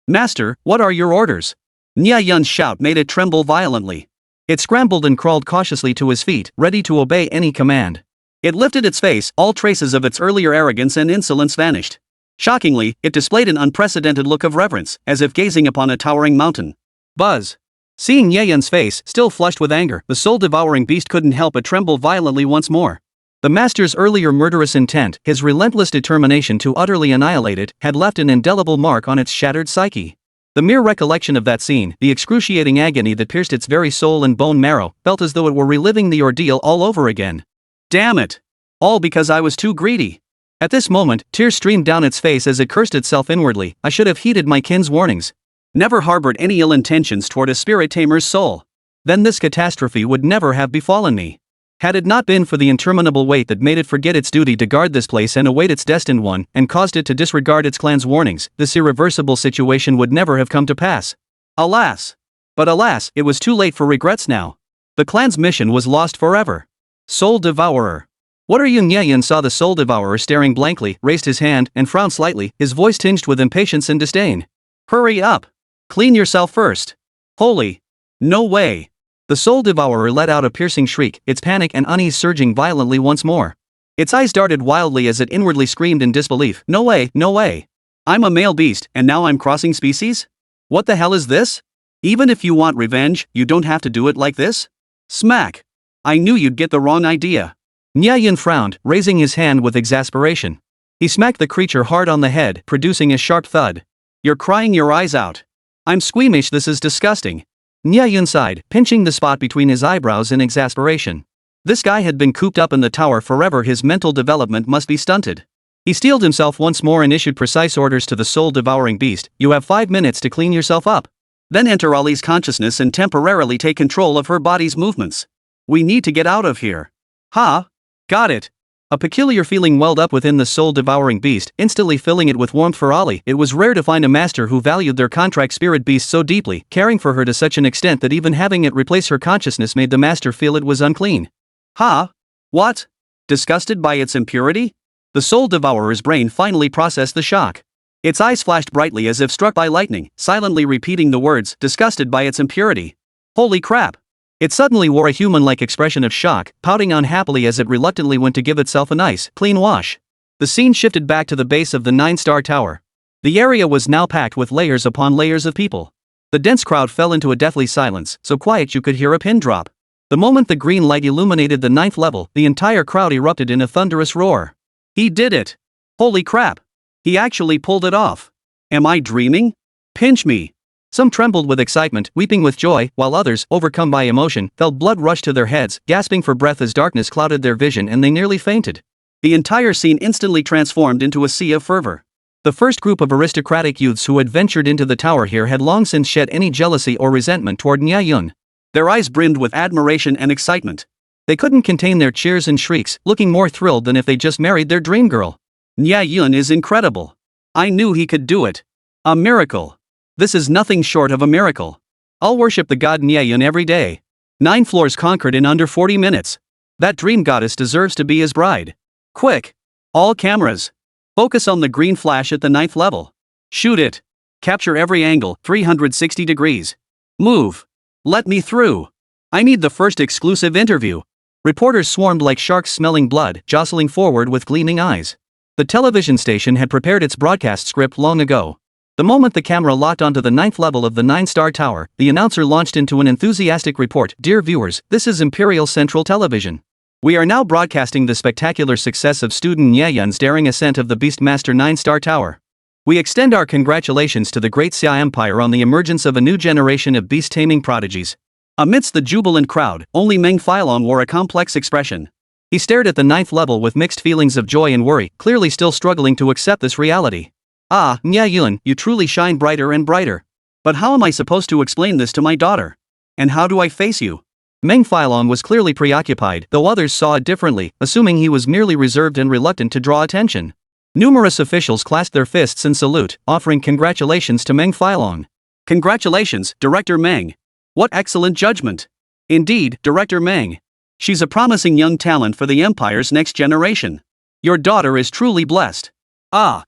Master, what are your orders? Nie Yun's shout made it tremble violently. It scrambled and crawled cautiously to his feet, ready to obey any command. It lifted its face, all traces of its earlier arrogance and insolence vanished. Shockingly, it displayed an unprecedented look of reverence, as if gazing upon a towering mountain. Buzz! Seeing Nie Yun's face, still flushed with anger, the soul-devouring beast couldn't help but tremble violently once more. The master's earlier murderous intent, his relentless determination to utterly annihilate it, had left an indelible mark on its shattered psyche. The mere recollection of that scene, the excruciating agony that pierced its very soul and bone marrow, felt as though it were reliving the ordeal all over again. Damn it! All because I was too greedy. At this moment, tears streamed down its face as it cursed itself inwardly. I should have heeded my kin's warnings. Never harbored any ill intentions toward a spirit tamer's soul. Then this catastrophe would never have befallen me. Had it not been for the interminable wait that made it forget its duty to guard this place and await its destined one, and caused it to disregard its clan's warnings, this irreversible situation would never have come to pass. Alas! But alas, it was too late for regrets now. The clan's mission was lost forever. Soul Devourer. What are you? Nie Yun saw the Soul Devourer staring blankly, raised his hand, and frowned slightly, his voice tinged with impatience and disdain. Hurry up! Clean yourself first. Holy! No way! The Soul Devourer let out a piercing shriek, its panic and unease surging violently once more. Its eyes darted wildly as it inwardly screamed in disbelief. No way, no way! I'm a male beast, and now I'm crossing species? What the hell is this? Even if you want revenge, you don't have to do it like this? Smack! I knew you'd get the wrong idea. Nie Yun frowned, raising his hand with exasperation. He smacked the creature hard on the head, producing a sharp thud. You're crying your eyes out. I'm squeamish, this is disgusting. Nie Yun sighed, pinching the spot between his eyebrows in exasperation. This guy had been cooped up in the tower forever, his mental development must be stunted. He steeled himself once more and issued precise orders to the soul-devouring beast. You have 5 minutes to clean yourself up. Then enter Ali's consciousness and temporarily take control of her body's movements. We need to get out of here. Ha! Got it. A peculiar feeling welled up within the soul-devouring beast, instantly filling it with warmth for Ali. It was rare to find a master who valued their contract spirit beast so deeply, caring for her to such an extent that even having it replace her consciousness made the master feel it was unclean. Ha! What? Disgusted by its impurity? The soul-devourer's brain finally processed the shock. Its eyes flashed brightly as if struck by lightning, silently repeating the words, disgusted by its impurity. Holy crap! It suddenly wore a human-like expression of shock, pouting unhappily as it reluctantly went to give itself a nice, clean wash. The scene shifted back to the base of the 9-star tower. The area was now packed with layers upon layers of people. The dense crowd fell into a deathly silence, so quiet you could hear a pin drop. The moment the green light illuminated the 9th level, the entire crowd erupted in a thunderous roar. He did it! Holy crap! He actually pulled it off! Am I dreaming? Pinch me! Some trembled with excitement, weeping with joy, while others, overcome by emotion, felt blood rush to their heads, gasping for breath as darkness clouded their vision and they nearly fainted. The entire scene instantly transformed into a sea of fervor. The first group of aristocratic youths who had ventured into the tower here had long since shed any jealousy or resentment toward Nie Yun. Their eyes brimmed with admiration and excitement. They couldn't contain their cheers and shrieks, looking more thrilled than if they just married their dream girl. Nie Yun is incredible. I knew he could do it. A miracle. This is nothing short of a miracle. I'll worship the god Nie Yun every day. 9 floors conquered in under 40 minutes. That dream goddess deserves to be his bride. Quick! All cameras. Focus on the green flash at the 9th level. Shoot it. Capture every angle, 360 degrees. Move. Let me through. I need the first exclusive interview. Reporters swarmed like sharks smelling blood, jostling forward with gleaming eyes. The television station had prepared its broadcast script long ago. The moment the camera locked onto the 9th level of the 9-star tower, the announcer launched into an enthusiastic report. Dear viewers, this is Imperial Central Television. We are now broadcasting the spectacular success of student Nie Yun's daring ascent of the Beastmaster 9-star tower. We extend our congratulations to the Great Xia Empire on the emergence of a new generation of beast-taming prodigies. Amidst the jubilant crowd, only Meng Filong wore a complex expression. He stared at the 9th level with mixed feelings of joy and worry, clearly still struggling to accept this reality. Ah, Nie Yun, you truly shine brighter and brighter. But how am I supposed to explain this to my daughter? And how do I face you? Meng Filong was clearly preoccupied, though others saw it differently, assuming he was merely reserved and reluctant to draw attention. Numerous officials clasped their fists in salute, offering congratulations to Meng Filong. Congratulations, Director Meng. What excellent judgment. Indeed, Director Meng. She's a promising young talent for the Empire's next generation. Your daughter is truly blessed. Ah.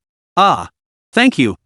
Thank you.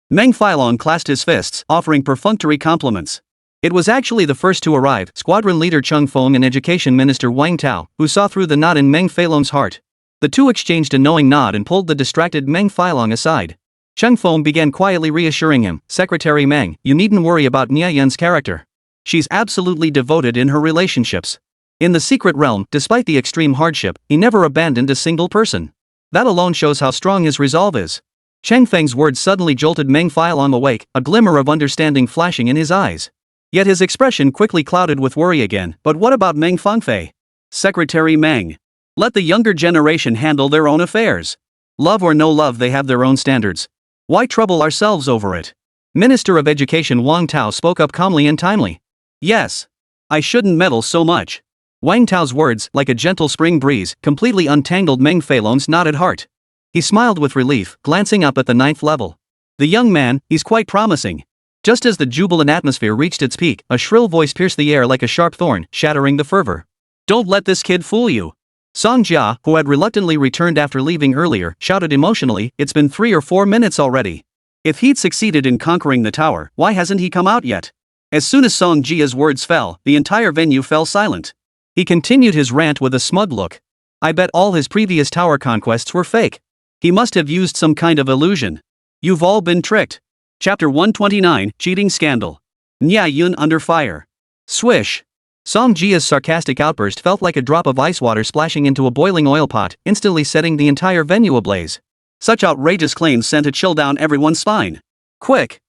Meng Filong clasped his fists, offering perfunctory compliments. It was actually the first to arrive, Squadron Leader Chung Fong and Education Minister Wang Tao, who saw through the nod in Meng Filong's heart. The two exchanged a knowing nod and pulled the distracted Meng Filong aside. Chung Fong began quietly reassuring him, Secretary Meng, you needn't worry about Nie Yun's character. She's absolutely devoted in her relationships. In the secret realm, despite the extreme hardship, he never abandoned a single person. That alone shows how strong his resolve is. Cheng Feng's words suddenly jolted Meng Filong awake, a glimmer of understanding flashing in his eyes. Yet his expression quickly clouded with worry again. But what about Meng Fangfei? Secretary Meng. Let the younger generation handle their own affairs. Love or no love, they have their own standards. Why trouble ourselves over it? Minister of Education Wang Tao spoke up calmly and timely. Yes. I shouldn't meddle so much. Wang Tao's words, like a gentle spring breeze, completely untangled Meng Filong's knotted heart. He smiled with relief, glancing up at the 9th level. The young man, he's quite promising. Just as the jubilant atmosphere reached its peak, a shrill voice pierced the air like a sharp thorn, shattering the fervor. Don't let this kid fool you. Song Jia, who had reluctantly returned after leaving earlier, shouted emotionally, it's been 3 or 4 minutes already. If he'd succeeded in conquering the tower, why hasn't he come out yet? As soon as Song Jia's words fell, the entire venue fell silent. He continued his rant with a smug look. I bet all his previous tower conquests were fake. He must have used some kind of illusion. You've all been tricked. Chapter 129, Cheating Scandal. Nie Yun under fire. Swish. Song Jia's sarcastic outburst felt like a drop of ice water splashing into a boiling oil pot, instantly setting the entire venue ablaze. Such outrageous claims sent a chill down everyone's spine. Quick!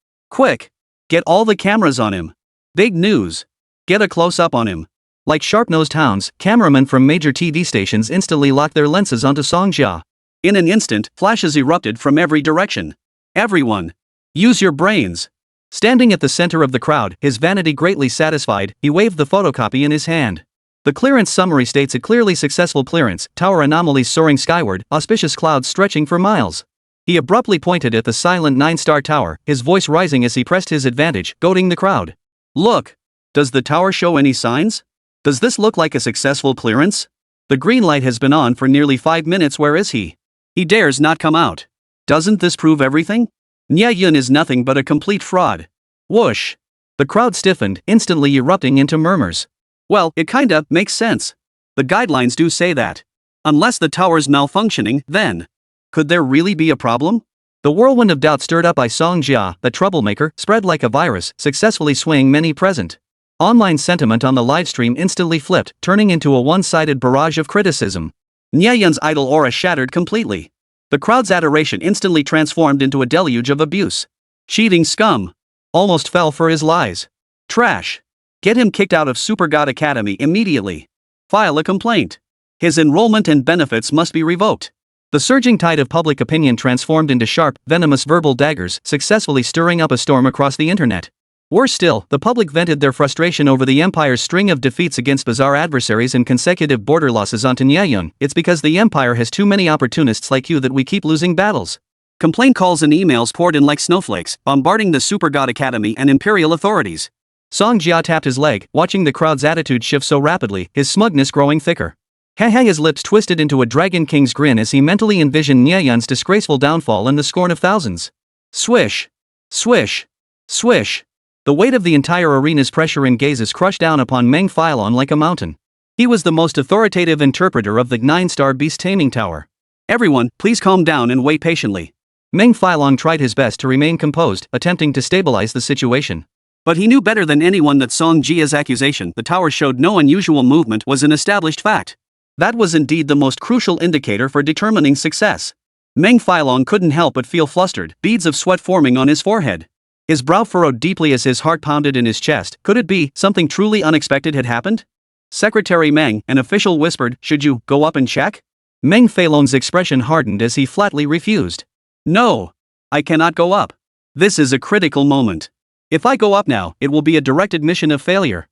Get all the cameras on him. Big news. Get a close-up on him. Like sharp-nosed hounds, cameramen from major TV stations instantly locked their lenses onto Song Jia. In an instant, flashes erupted from every direction. Everyone. Use your brains. Standing at the center of the crowd, his vanity greatly satisfied, he waved the photocopy in his hand. The clearance summary states a clearly successful clearance, tower anomalies soaring skyward, auspicious clouds stretching for miles. He abruptly pointed at the silent 9-star tower, his voice rising as he pressed his advantage, goading the crowd. Look! Does the tower show any signs? Does this look like a successful clearance? The green light has been on for nearly 5 minutes, where is he? He dares not come out. Doesn't this prove everything? Nie Yun is nothing but a complete fraud. Whoosh! The crowd stiffened, instantly erupting into murmurs. Well, it kinda makes sense. The guidelines do say that. Unless the tower's malfunctioning, then. Could there really be a problem? The whirlwind of doubt stirred up by Song Jia, the troublemaker, spread like a virus, successfully swaying many present. Online sentiment on the livestream instantly flipped, turning into a one-sided barrage of criticism. Nie Yun's idol aura shattered completely. The crowd's adoration instantly transformed into a deluge of abuse. Cheating scum. Almost fell for his lies. Trash. Get him kicked out of Super God Academy immediately. File a complaint. His enrollment and benefits must be revoked. The surging tide of public opinion transformed into sharp, venomous verbal daggers, successfully stirring up a storm across the internet. Worse still, the public vented their frustration over the Empire's string of defeats against bizarre adversaries and consecutive border losses onto Nie Yun. It's because the Empire has too many opportunists like you that we keep losing battles. Complaint calls and emails poured in like snowflakes, bombarding the Super God Academy and Imperial authorities. Song Jia tapped his leg, watching the crowd's attitude shift so rapidly, his smugness growing thicker. His lips twisted into a Dragon King's grin as he mentally envisioned Nie Yun's disgraceful downfall and the scorn of thousands. Swish! Swish! Swish! The weight of the entire arena's pressure and gazes crushed down upon Meng Filong like a mountain. He was the most authoritative interpreter of the 9-star beast taming tower. Everyone, please calm down and wait patiently. Meng Filong tried his best to remain composed, attempting to stabilize the situation. But he knew better than anyone that Song Jia's accusation the tower showed no unusual movement was an established fact. That was indeed the most crucial indicator for determining success. Meng Filong couldn't help but feel flustered, beads of sweat forming on his forehead. His brow furrowed deeply as his heart pounded in his chest. Could it be something truly unexpected had happened? Secretary Meng, an official whispered, should you go up and check? Meng Filong's expression hardened as he flatly refused. No. I cannot go up. This is a critical moment. If I go up now, it will be a direct admission of failure.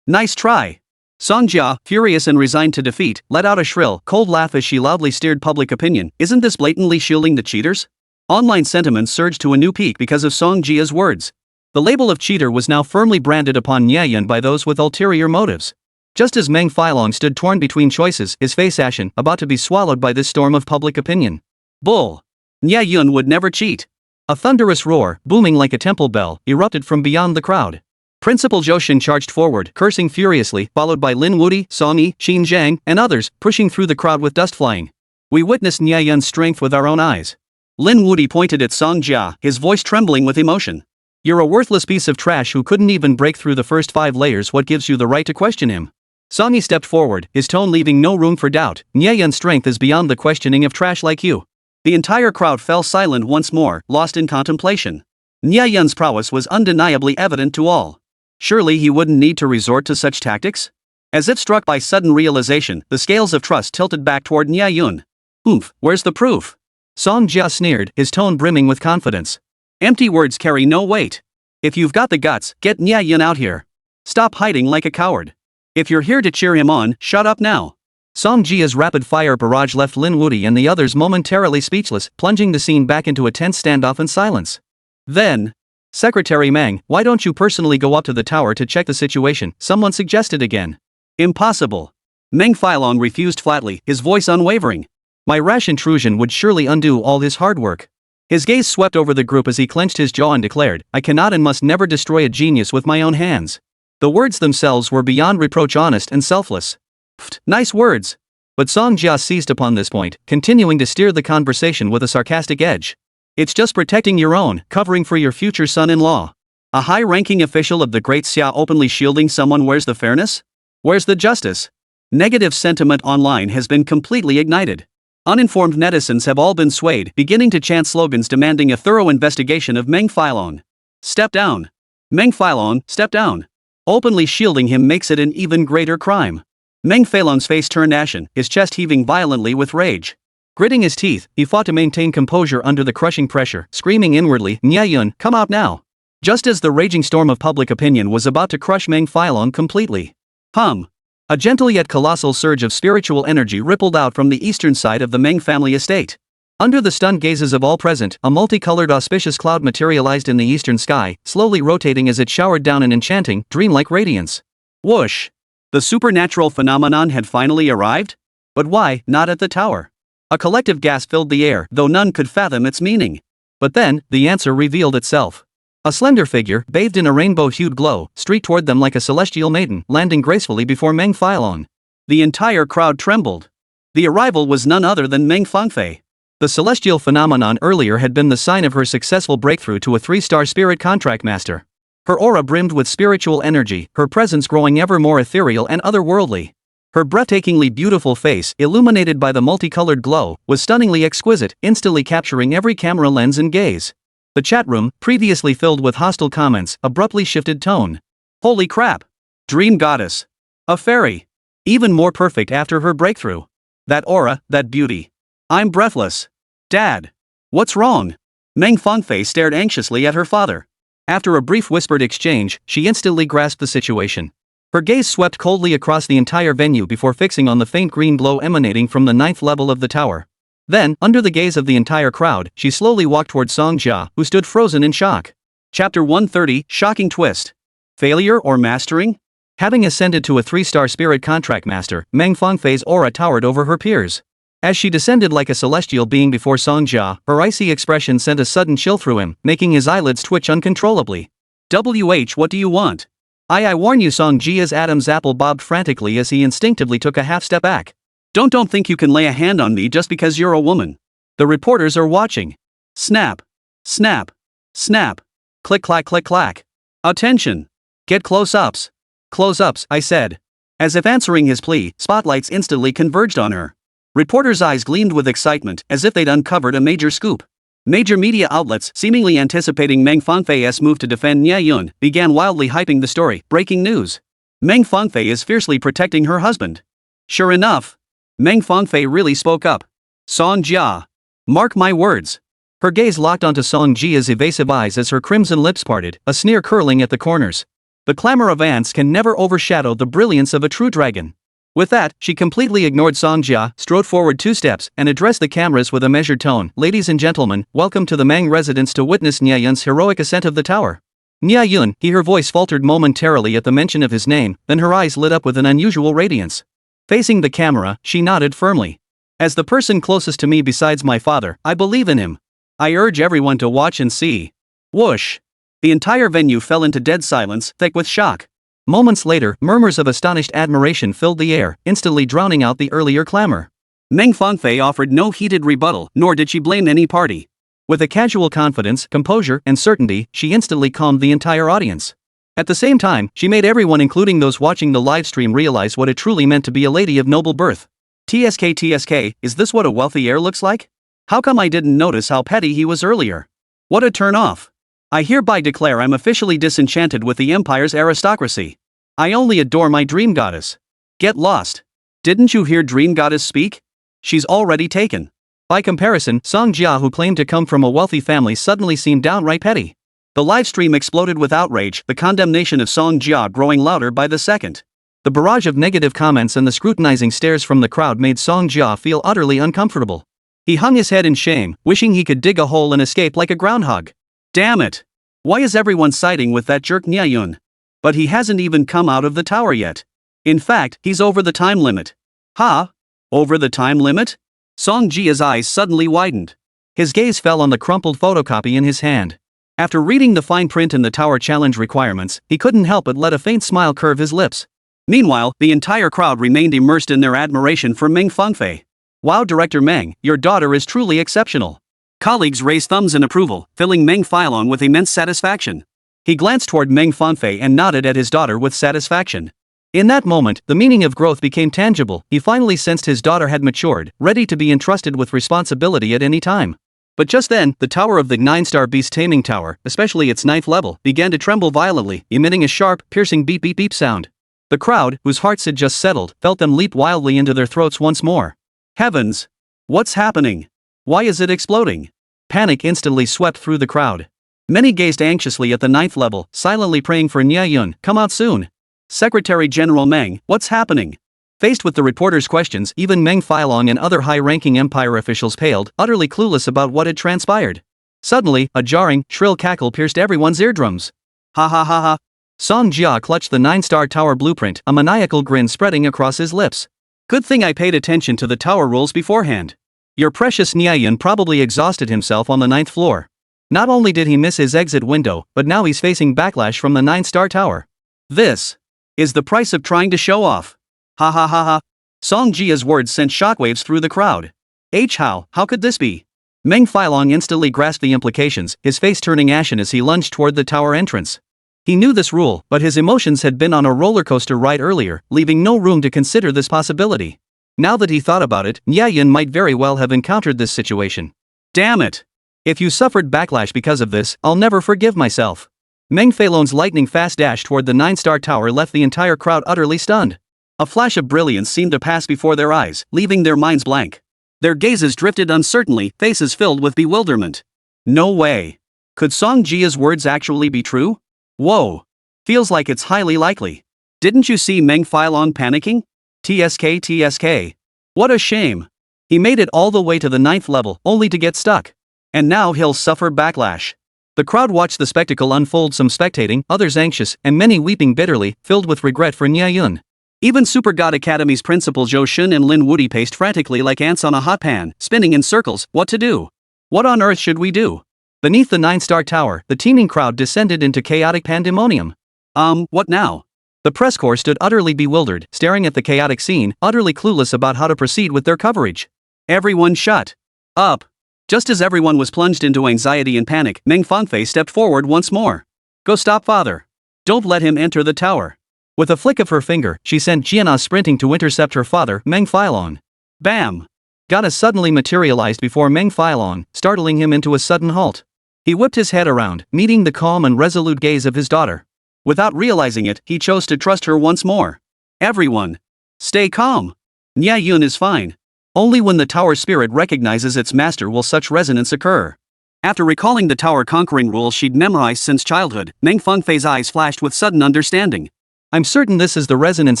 Nice try. Song Jia, furious and resigned to defeat, let out a shrill, cold laugh as she loudly steered public opinion. Isn't this blatantly shielding the cheaters? Online sentiments surged to a new peak because of Song Jia's words. The label of cheater was now firmly branded upon Nie Yun by those with ulterior motives. Just as Meng Filong stood torn between choices, his face ashen, about to be swallowed by this storm of public opinion. Bull! Nie Yun would never cheat. A thunderous roar, booming like a temple bell, erupted from beyond the crowd. Principal Zhou charged forward, cursing furiously, followed by Lin Wudi, Song Yi, Qin Zhang, and others, pushing through the crowd with dust flying. We witnessed Nie Yun's strength with our own eyes. Lin Wudi pointed at Song Jia, his voice trembling with emotion. You're a worthless piece of trash who couldn't even break through the first 5 layers. What gives you the right to question him? Song Yi stepped forward, his tone leaving no room for doubt. Nie Yun's strength is beyond the questioning of trash like you. The entire crowd fell silent once more, lost in contemplation. Nie Yun's prowess was undeniably evident to all. Surely he wouldn't need to resort to such tactics? As if struck by sudden realization, the scales of trust tilted back toward Nie Yun. Oomph, where's the proof? Song Jia sneered, his tone brimming with confidence. Empty words carry no weight. If you've got the guts, get Nie Yun out here. Stop hiding like a coward. If you're here to cheer him on, shut up now. Song Jia's rapid-fire barrage left Lin Wudi and the others momentarily speechless, plunging the scene back into a tense standoff and silence. Then, Secretary Meng, why don't you personally go up to the tower to check the situation? Someone suggested again. Impossible. Meng Filong refused flatly, his voice unwavering. My rash intrusion would surely undo all his hard work. His gaze swept over the group as he clenched his jaw and declared, I cannot and must never destroy a genius with my own hands. The words themselves were beyond reproach honest and selfless. Pfft, nice words. But Song Jia seized upon this point, continuing to steer the conversation with a sarcastic edge. It's just protecting your own, covering for your future son-in-law. A high-ranking official of the Great Xia openly shielding someone. Where's the fairness? Where's the justice? Negative sentiment online has been completely ignited. Uninformed netizens have all been swayed, beginning to chant slogans demanding a thorough investigation of Meng Filong. Step down. Meng Filong, step down. Openly shielding him makes it an even greater crime. Meng Filong's face turned ashen, his chest heaving violently with rage. Gritting his teeth, he fought to maintain composure under the crushing pressure, screaming inwardly, Nie Yun, come out now. Just as the raging storm of public opinion was about to crush Meng Filong completely. A gentle yet colossal surge of spiritual energy rippled out from the eastern side of the Meng family estate. Under the stunned gazes of all present, a multicolored auspicious cloud materialized in the eastern sky, slowly rotating as it showered down an enchanting, dreamlike radiance. Whoosh! The supernatural phenomenon had finally arrived? But why not at the tower? A collective gasp filled the air, though none could fathom its meaning. But then, the answer revealed itself. A slender figure, bathed in a rainbow-hued glow, streaked toward them like a celestial maiden, landing gracefully before Meng Filong. The entire crowd trembled. The arrival was none other than Meng Fangfei. The celestial phenomenon earlier had been the sign of her successful breakthrough to a 3-star spirit contract master. Her aura brimmed with spiritual energy, her presence growing ever more ethereal and otherworldly. Her breathtakingly beautiful face, illuminated by the multicolored glow, was stunningly exquisite, instantly capturing every camera lens and gaze. The chat room, previously filled with hostile comments, abruptly shifted tone. Holy crap! Dream goddess. A fairy. Even more perfect after her breakthrough. That aura, that beauty. I'm breathless. Dad. What's wrong? Meng Fangfei stared anxiously at her father. After a brief whispered exchange, she instantly grasped the situation. Her gaze swept coldly across the entire venue before fixing on the faint green glow emanating from the 9th level of the tower. Then, under the gaze of the entire crowd, she slowly walked toward Song Jia, who stood frozen in shock. Chapter 130, Shocking Twist. Failure or mastering? Having ascended to a 3-star spirit contract master, Meng Fangfei's aura towered over her peers. As she descended like a celestial being before Song Jia, her icy expression sent a sudden chill through him, making his eyelids twitch uncontrollably. What do you want? I warn you. Song Jia's Adam's apple bobbed frantically as he instinctively took a half step back. Don't think you can lay a hand on me just because you're a woman. The reporters are watching. Snap. Snap. Snap. Click clack click clack. Attention. Get close-ups. Close-ups, I said. As if answering his plea, spotlights instantly converged on her. Reporters' eyes gleamed with excitement, as if they'd uncovered a major scoop. Major media outlets, seemingly anticipating Meng Fangfei's move to defend Nie Yun, began wildly hyping the story. Breaking news. Meng Fangfei is fiercely protecting her husband. Sure enough. Meng Fangfei really spoke up. Song Jia. Mark my words. Her gaze locked onto Song Jia's evasive eyes as her crimson lips parted, a sneer curling at the corners. The clamor of ants can never overshadow the brilliance of a true dragon. With that, she completely ignored Song Jia, strode forward 2 steps, and addressed the cameras with a measured tone. Ladies and gentlemen, welcome to the Mang residence to witness Nie Yun's heroic ascent of the tower. Nie Yun, her voice faltered momentarily at the mention of his name, then her eyes lit up with an unusual radiance. Facing the camera, she nodded firmly. As the person closest to me besides my father, I believe in him. I urge everyone to watch and see. Whoosh! The entire venue fell into dead silence, thick with shock. Moments later, murmurs of astonished admiration filled the air, instantly drowning out the earlier clamor. Meng Fangfei offered no heated rebuttal, nor did she blame any party. With a casual confidence, composure, and certainty, she instantly calmed the entire audience. At the same time, she made everyone, including those watching the livestream, realize what it truly meant to be a lady of noble birth. TSK, is this what a wealthy heir looks like? How come I didn't notice how petty he was earlier? What a turn off. I hereby declare I'm officially disenchanted with the empire's aristocracy. I only adore my dream goddess. Get lost. Didn't you hear dream goddess speak? She's already taken. By comparison, Song Jia, who claimed to come from a wealthy family, suddenly seemed downright petty. The livestream exploded with outrage, the condemnation of Song Jia growing louder by the second. The barrage of negative comments and the scrutinizing stares from the crowd made Song Jia feel utterly uncomfortable. He hung his head in shame, wishing he could dig a hole and escape like a groundhog. Damn it! Why is everyone siding with that jerk Nie Yun? But he hasn't even come out of the tower yet. In fact, he's over the time limit. Huh? Over the time limit? Song Jia's eyes suddenly widened. His gaze fell on the crumpled photocopy in his hand. After reading the fine print in the tower challenge requirements, he couldn't help but let a faint smile curve his lips. Meanwhile, the entire crowd remained immersed in their admiration for Meng Fangfei. Wow, Director Meng, your daughter is truly exceptional. Colleagues raised thumbs in approval, filling Meng Filong with immense satisfaction. He glanced toward Meng Fangfei and nodded at his daughter with satisfaction. In that moment, the meaning of growth became tangible. He finally sensed his daughter had matured, ready to be entrusted with responsibility at any time. But just then, the tower of the 9-star beast taming tower, especially its 9th level, began to tremble violently, emitting a sharp, piercing beep beep beep sound. The crowd, whose hearts had just settled, felt them leap wildly into their throats once more. Heavens! What's happening? Why is it exploding? Panic instantly swept through the crowd. Many gazed anxiously at the 9th level, silently praying for Nie Yun, come out soon. Secretary General Meng, what's happening? Faced with the reporters' questions, even Meng Filong and other high-ranking empire officials paled, utterly clueless about what had transpired. Suddenly, a jarring, shrill cackle pierced everyone's eardrums. Ha ha ha ha. Song Jia clutched the 9-star tower blueprint, a maniacal grin spreading across his lips. Good thing I paid attention to the tower rules beforehand. Your precious Nie Yun probably exhausted himself on the 9th floor. Not only did he miss his exit window, but now he's facing backlash from the 9-star tower. This is the price of trying to show off. Ha ha ha ha. Song Jia's words sent shockwaves through the crowd. How could this be? Meng Filong instantly grasped the implications, his face turning ashen as he lunged toward the tower entrance. He knew this rule, but his emotions had been on a roller coaster ride earlier, leaving no room to consider this possibility. Now that he thought about it, Nie Yun might very well have encountered this situation. Damn it! If you suffered backlash because of this, I'll never forgive myself. Meng Feilong's lightning-fast dash toward the 9-star tower left the entire crowd utterly stunned. A flash of brilliance seemed to pass before their eyes, leaving their minds blank. Their gazes drifted uncertainly, faces filled with bewilderment. No way. Could Song Jia's words actually be true? Whoa. Feels like it's highly likely. Didn't you see Meng Filong panicking? TSK. What a shame. He made it all the way to the 9th level, only to get stuck. And now he'll suffer backlash. The crowd watched the spectacle unfold, some spectating, others anxious, and many weeping bitterly, filled with regret for Nie Yun. Even Super God Academy's principal Zhou Shun and Lin Wudi paced frantically like ants on a hot pan, spinning in circles. What to do? What on earth should we do? Beneath the 9-star tower, the teeming crowd descended into chaotic pandemonium. What now? The press corps stood utterly bewildered, staring at the chaotic scene, utterly clueless about how to proceed with their coverage. Everyone shut up. Just as everyone was plunged into anxiety and panic, Meng Fangfei stepped forward once more. Go stop father. Don't let him enter the tower. With a flick of her finger, she sent Jiana sprinting to intercept her father, Meng Filong. Bam! Gacha suddenly materialized before Meng Filong, startling him into a sudden halt. He whipped his head around, meeting the calm and resolute gaze of his daughter. Without realizing it, he chose to trust her once more. Everyone, stay calm. Nie Yun is fine. Only when the tower spirit recognizes its master will such resonance occur. After recalling the tower conquering rules she'd memorized since childhood, Meng Fengfei's eyes flashed with sudden understanding. I'm certain this is the resonance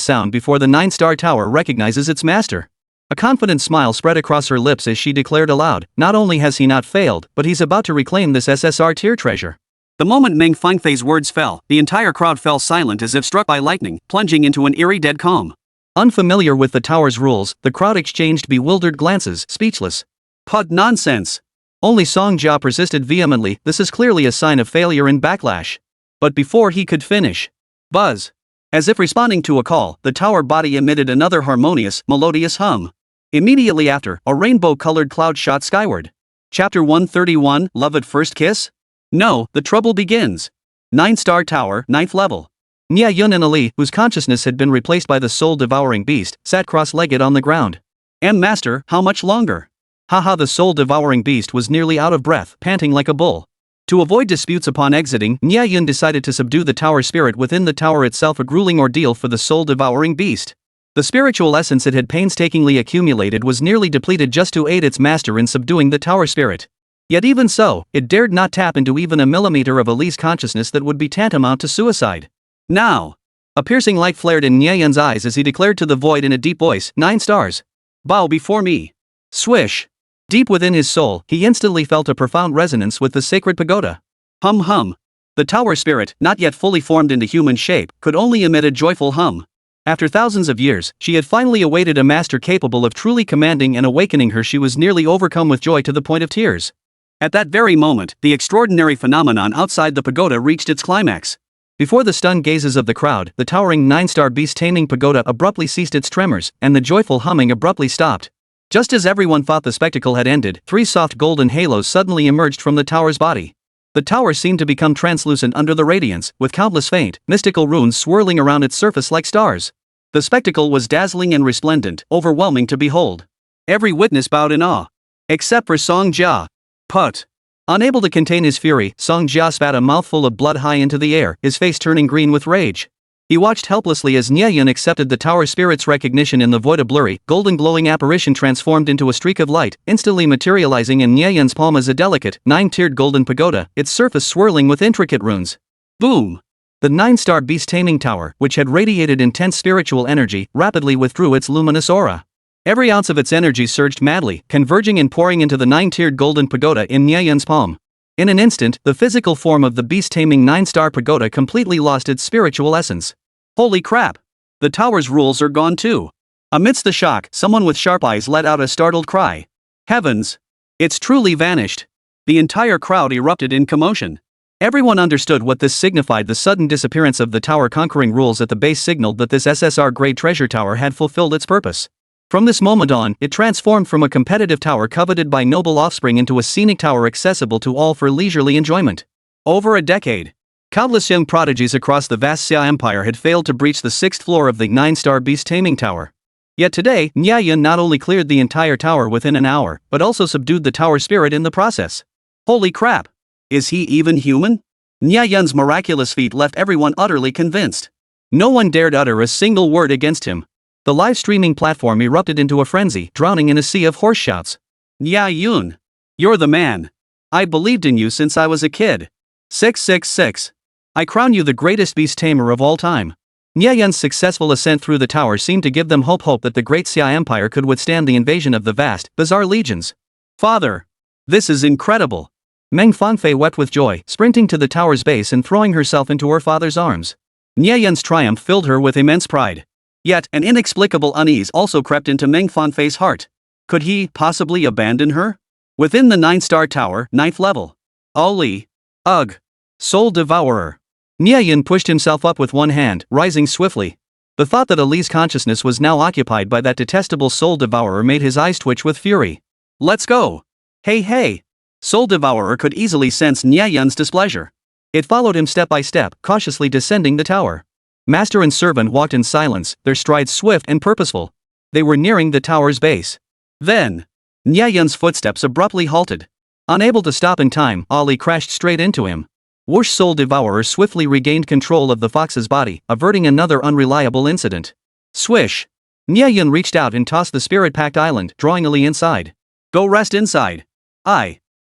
sound before the 9-star tower recognizes its master. A confident smile spread across her lips as she declared aloud, not only has he not failed, but he's about to reclaim this SSR tier treasure. The moment Meng Fengfei's words fell, the entire crowd fell silent as if struck by lightning, plunging into an eerie dead calm. Unfamiliar with the tower's rules, the crowd exchanged bewildered glances, speechless. Pud nonsense! Only Song Jia persisted vehemently, this is clearly a sign of failure and backlash. But before he could finish, buzz! As if responding to a call, the tower body emitted another harmonious, melodious hum. Immediately after, a rainbow-colored cloud shot skyward. Chapter 131, Love at First Kiss? No, the trouble begins. 9-star tower, 9th level. Nie Yun and Ali, whose consciousness had been replaced by the soul-devouring beast, sat cross-legged on the ground. Master, how much longer? Haha, the soul-devouring beast was nearly out of breath, panting like a bull. To avoid disputes upon exiting, Nie Yun decided to subdue the tower spirit within the tower itself, a grueling ordeal for the soul-devouring beast. The spiritual essence it had painstakingly accumulated was nearly depleted just to aid its master in subduing the tower spirit. Yet even so, it dared not tap into even a millimeter of Ali's consciousness that would be tantamount to suicide. Now! A piercing light flared in Nie Yun's eyes as he declared to the void in a deep voice, 9 stars. Bow before me. Swish! Deep within his soul, he instantly felt a profound resonance with the sacred pagoda. Hum hum. The tower spirit, not yet fully formed into human shape, could only emit a joyful hum. After thousands of years, she had finally awaited a master capable of truly commanding and awakening her. She was nearly overcome with joy to the point of tears. At that very moment, the extraordinary phenomenon outside the pagoda reached its climax. Before the stunned gazes of the crowd, the towering 9-star beast-taming pagoda abruptly ceased its tremors, and the joyful humming abruptly stopped. Just as everyone thought the spectacle had ended, 3 soft golden halos suddenly emerged from the tower's body. The tower seemed to become translucent under the radiance, with countless faint, mystical runes swirling around its surface like stars. The spectacle was dazzling and resplendent, overwhelming to behold. Every witness bowed in awe. Except for Song Jia. Put! Unable to contain his fury, Song Jia spat a mouthful of blood high into the air, his face turning green with rage. He watched helplessly as Nie Yun accepted the tower spirit's recognition in the void. A blurry, golden glowing apparition transformed into a streak of light, instantly materializing in Nie Yun's palm as a delicate, 9-tiered golden pagoda, its surface swirling with intricate runes. Boom! The 9-star beast-taming tower, which had radiated intense spiritual energy, rapidly withdrew its luminous aura. Every ounce of its energy surged madly, converging and pouring into the 9-tiered golden pagoda in Nie Yun's palm. In an instant, the physical form of the beast-taming 9-star pagoda completely lost its spiritual essence. Holy crap! The tower's rules are gone too. Amidst the shock, someone with sharp eyes let out a startled cry. Heavens! It's truly vanished. The entire crowd erupted in commotion. Everyone understood what this signified. The sudden disappearance of the tower conquering rules at the base signaled that this SSR-grade treasure tower had fulfilled its purpose. From this moment on, it transformed from a competitive tower coveted by noble offspring into a scenic tower accessible to all for leisurely enjoyment. Over a decade, countless young prodigies across the vast Xia Empire had failed to breach the 6th floor of the 9-star beast-taming tower. Yet today, Nie Yun not only cleared the entire tower within an hour, but also subdued the tower spirit in the process. Holy crap! Is he even human? Nie Yun's miraculous feat left everyone utterly convinced. No one dared utter a single word against him. The live streaming platform erupted into a frenzy, drowning in a sea of horse shouts. Nie Yun! You're the man! I believed in you since I was a kid. 666. I crown you the greatest beast tamer of all time. Nie Yun's successful ascent through the tower seemed to give them hope that the great Xia Empire could withstand the invasion of the vast, bizarre legions. Father! This is incredible! Meng Fengfei wept with joy, sprinting to the tower's base and throwing herself into her father's arms. Nie Yun's triumph filled her with immense pride. Yet, an inexplicable unease also crept into Meng Fengfei's heart. Could he possibly abandon her? Within the 9-star tower, 9th level. Ali. Ugh. Soul Devourer. Nie Yun pushed himself up with one hand, rising swiftly. The thought that Ali's consciousness was now occupied by that detestable Soul Devourer made his eyes twitch with fury. Let's go! Hey hey! Soul Devourer could easily sense Nie Yun's displeasure. It followed him step by step, cautiously descending the tower. Master and servant walked in silence, their strides swift and purposeful. They were nearing the tower's base. Then, Nie Yun's footsteps abruptly halted. Unable to stop in time, Ali crashed straight into him. Whoosh! Soul Devourer swiftly regained control of the fox's body, averting another unreliable incident. Swish! Nie Yun reached out and tossed the spirit-packed island, drawing Ali inside. Go rest inside.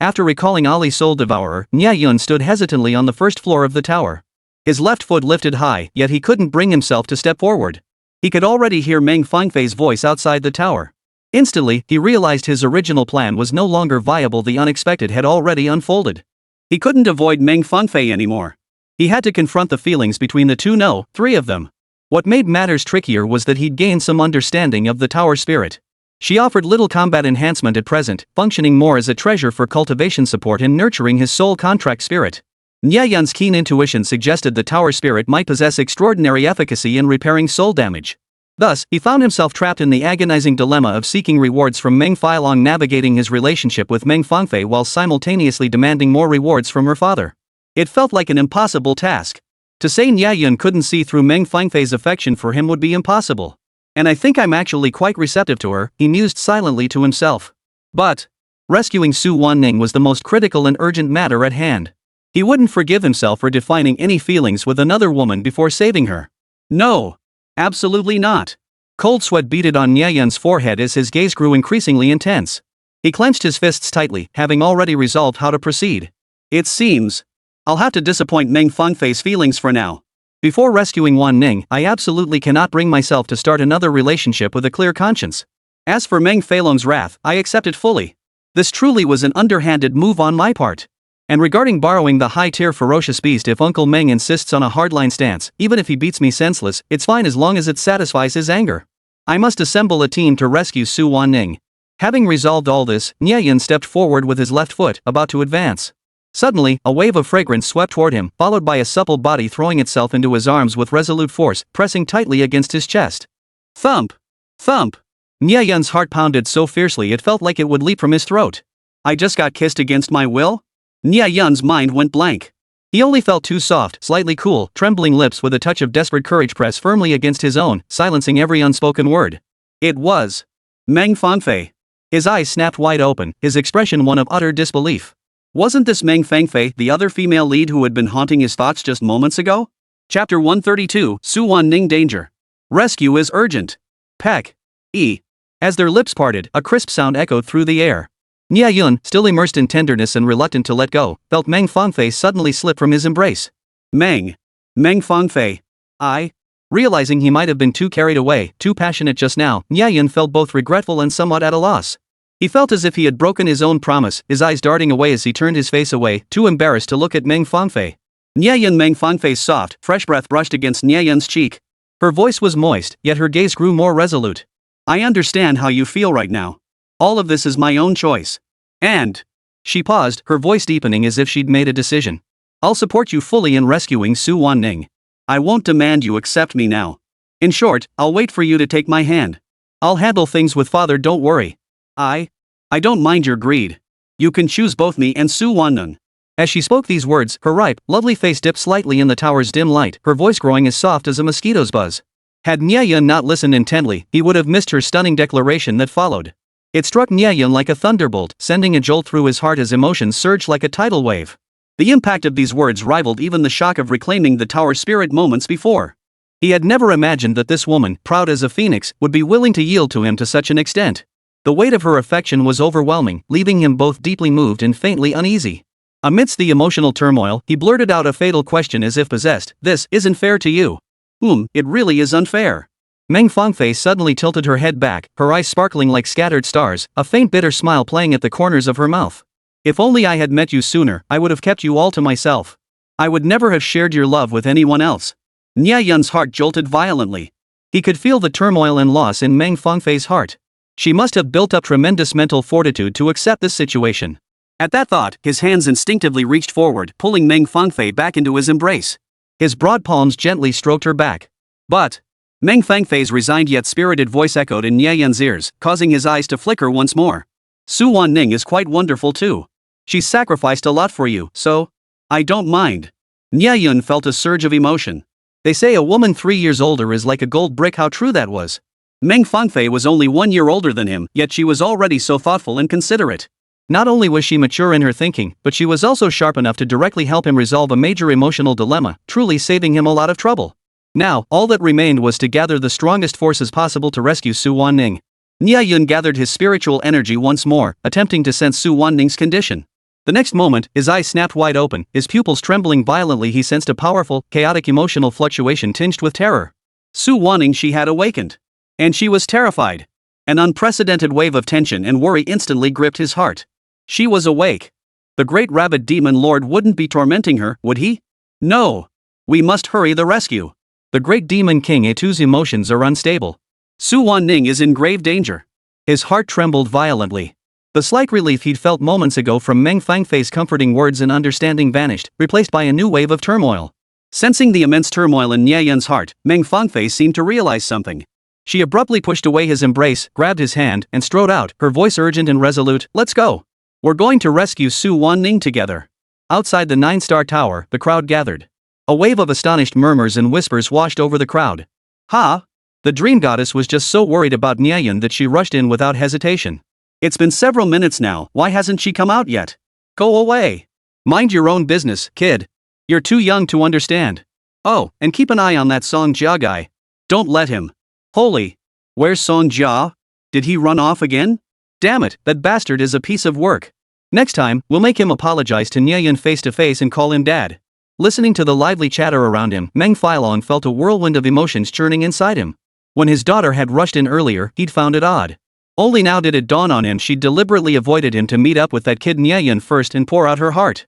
After recalling Ali's soul devourer, Nie Yun stood hesitantly on the first floor of the tower. His left foot lifted high, yet he couldn't bring himself to step forward. He could already hear Meng Fangfei's voice outside the tower. Instantly, he realized his original plan was no longer viable. The unexpected had already unfolded. He couldn't avoid Meng Fangfei anymore. He had to confront the feelings between the two, no, three of them. What made matters trickier was that he'd gained some understanding of the tower spirit. She offered little combat enhancement at present, functioning more as a treasure for cultivation support and nurturing his soul contract spirit. Nie Yun's keen intuition suggested the tower spirit might possess extraordinary efficacy in repairing soul damage. Thus, he found himself trapped in the agonizing dilemma of seeking rewards from Meng Feilong, navigating his relationship with Meng Fangfei while simultaneously demanding more rewards from her father. It felt like an impossible task. To say Nie Yun couldn't see through Meng Fangfei's affection for him would be impossible. And I think I'm actually quite receptive to her, he mused silently to himself. But rescuing Su Wanning was the most critical and urgent matter at hand. He wouldn't forgive himself for defining any feelings with another woman before saving her. No. Absolutely not. Cold sweat beaded on Nie Yun's forehead as his gaze grew increasingly intense. He clenched his fists tightly, having already resolved how to proceed. It seems I'll have to disappoint Meng Fangfei's feelings for now. Before rescuing Wan Ning, I absolutely cannot bring myself to start another relationship with a clear conscience. As for Meng Feilong's wrath, I accept it fully. This truly was an underhanded move on my part. And regarding borrowing the high-tier ferocious beast, if Uncle Meng insists on a hardline stance, even if he beats me senseless, it's fine as long as it satisfies his anger. I must assemble a team to rescue Su Wanning. Having resolved all this, Nie Yun stepped forward with his left foot, about to advance. Suddenly, a wave of fragrance swept toward him, followed by a supple body throwing itself into his arms with resolute force, pressing tightly against his chest. Thump! Thump! Nie Yun's heart pounded so fiercely it felt like it would leap from his throat. I just got kissed against my will? Nie Yun's mind went blank. He only felt two soft, slightly cool, trembling lips with a touch of desperate courage press firmly against his own, silencing every unspoken word. It was Meng Fangfei. His eyes snapped wide open, his expression one of utter disbelief. Wasn't this Meng Fangfei the other female lead who had been haunting his thoughts just moments ago? Chapter 132, Su Wanning Danger. Rescue is urgent. Peck. E. As their lips parted, a crisp sound echoed through the air. Nie Yun, still immersed in tenderness and reluctant to let go, felt Meng Fangfei suddenly slip from his embrace. Meng Fangfei. Realizing he might have been too carried away, too passionate just now, Nie Yun felt both regretful and somewhat at a loss. He felt as if he had broken his own promise, his eyes darting away as he turned his face away, too embarrassed to look at Meng Fangfei. Nie Yun. Meng Fangfei's soft, fresh breath brushed against Nie Yun's cheek. Her voice was moist, yet her gaze grew more resolute. I understand how you feel right now. All of this is my own choice. And she paused, her voice deepening as if she'd made a decision. I'll support you fully in rescuing Su Wanning. I won't demand you accept me now. In short, I'll wait for you to take my hand. I'll handle things with father, don't worry. I don't mind your greed. You can choose both me and Su Wanning. As she spoke these words, her ripe, lovely face dipped slightly in the tower's dim light, her voice growing as soft as a mosquito's buzz. Had Nie Yun not listened intently, he would have missed her stunning declaration that followed. It struck Nie Yun like a thunderbolt, sending a jolt through his heart as emotions surged like a tidal wave. The impact of these words rivaled even the shock of reclaiming the tower spirit moments before. He had never imagined that this woman, proud as a phoenix, would be willing to yield to him to such an extent. The weight of her affection was overwhelming, leaving him both deeply moved and faintly uneasy. Amidst the emotional turmoil, he blurted out a fatal question as if possessed. This isn't fair to you. It really is unfair. Meng Fangfei suddenly tilted her head back, her eyes sparkling like scattered stars, a faint bitter smile playing at the corners of her mouth. If only I had met you sooner, I would have kept you all to myself. I would never have shared your love with anyone else. Nie Yun's heart jolted violently. He could feel the turmoil and loss in Meng Fangfei's heart. She must have built up tremendous mental fortitude to accept this situation. At that thought, his hands instinctively reached forward, pulling Meng Fangfei back into his embrace. His broad palms gently stroked her back. But Meng Fangfei's resigned yet spirited voice echoed in Nie Yun's ears, causing his eyes to flicker once more. Su Wanning is quite wonderful too. She's sacrificed a lot for you, so I don't mind. Nie Yun felt a surge of emotion. They say a woman 3 years older is like a gold brick. How true that was. Meng Fangfei was only 1 year older than him, yet she was already so thoughtful and considerate. Not only was she mature in her thinking, but she was also sharp enough to directly help him resolve a major emotional dilemma, truly saving him a lot of trouble. Now, all that remained was to gather the strongest forces possible to rescue Su Wanning. Nie Yun gathered his spiritual energy once more, attempting to sense Su Wanning's condition. The next moment, his eyes snapped wide open, his pupils trembling violently. He sensed a powerful, chaotic emotional fluctuation tinged with terror. Su Wanning, she had awakened. And she was terrified. An unprecedented wave of tension and worry instantly gripped his heart. She was awake. The great rabid demon lord wouldn't be tormenting her, would he? No. We must hurry the rescue. The great demon king Etu's emotions are unstable. Su Wanning is in grave danger. His heart trembled violently. The slight relief he'd felt moments ago from Meng Fangfei's comforting words and understanding vanished, replaced by a new wave of turmoil. Sensing the immense turmoil in Nie Yun's heart, Meng Fangfei seemed to realize something. She abruptly pushed away his embrace, grabbed his hand, and strode out, her voice urgent and resolute. Let's go. We're going to rescue Su Wanning together. Outside the 9-star tower, the crowd gathered. A wave of astonished murmurs and whispers washed over the crowd. Ha! The dream goddess was just so worried about Nie Yun that she rushed in without hesitation. It's been several minutes now, why hasn't she come out yet? Go away. Mind your own business, kid. You're too young to understand. Oh, and keep an eye on that Song Jia guy. Don't let him. Holy. Where's Song Jia? Did he run off again? Damn it, that bastard is a piece of work. Next time, we'll make him apologize to Nie Yun face to face and call him dad. Listening to the lively chatter around him, Meng Failong felt a whirlwind of emotions churning inside him. When his daughter had rushed in earlier, he'd found it odd. Only now did it dawn on him she'd deliberately avoided him to meet up with that kid Nie Yun first and pour out her heart.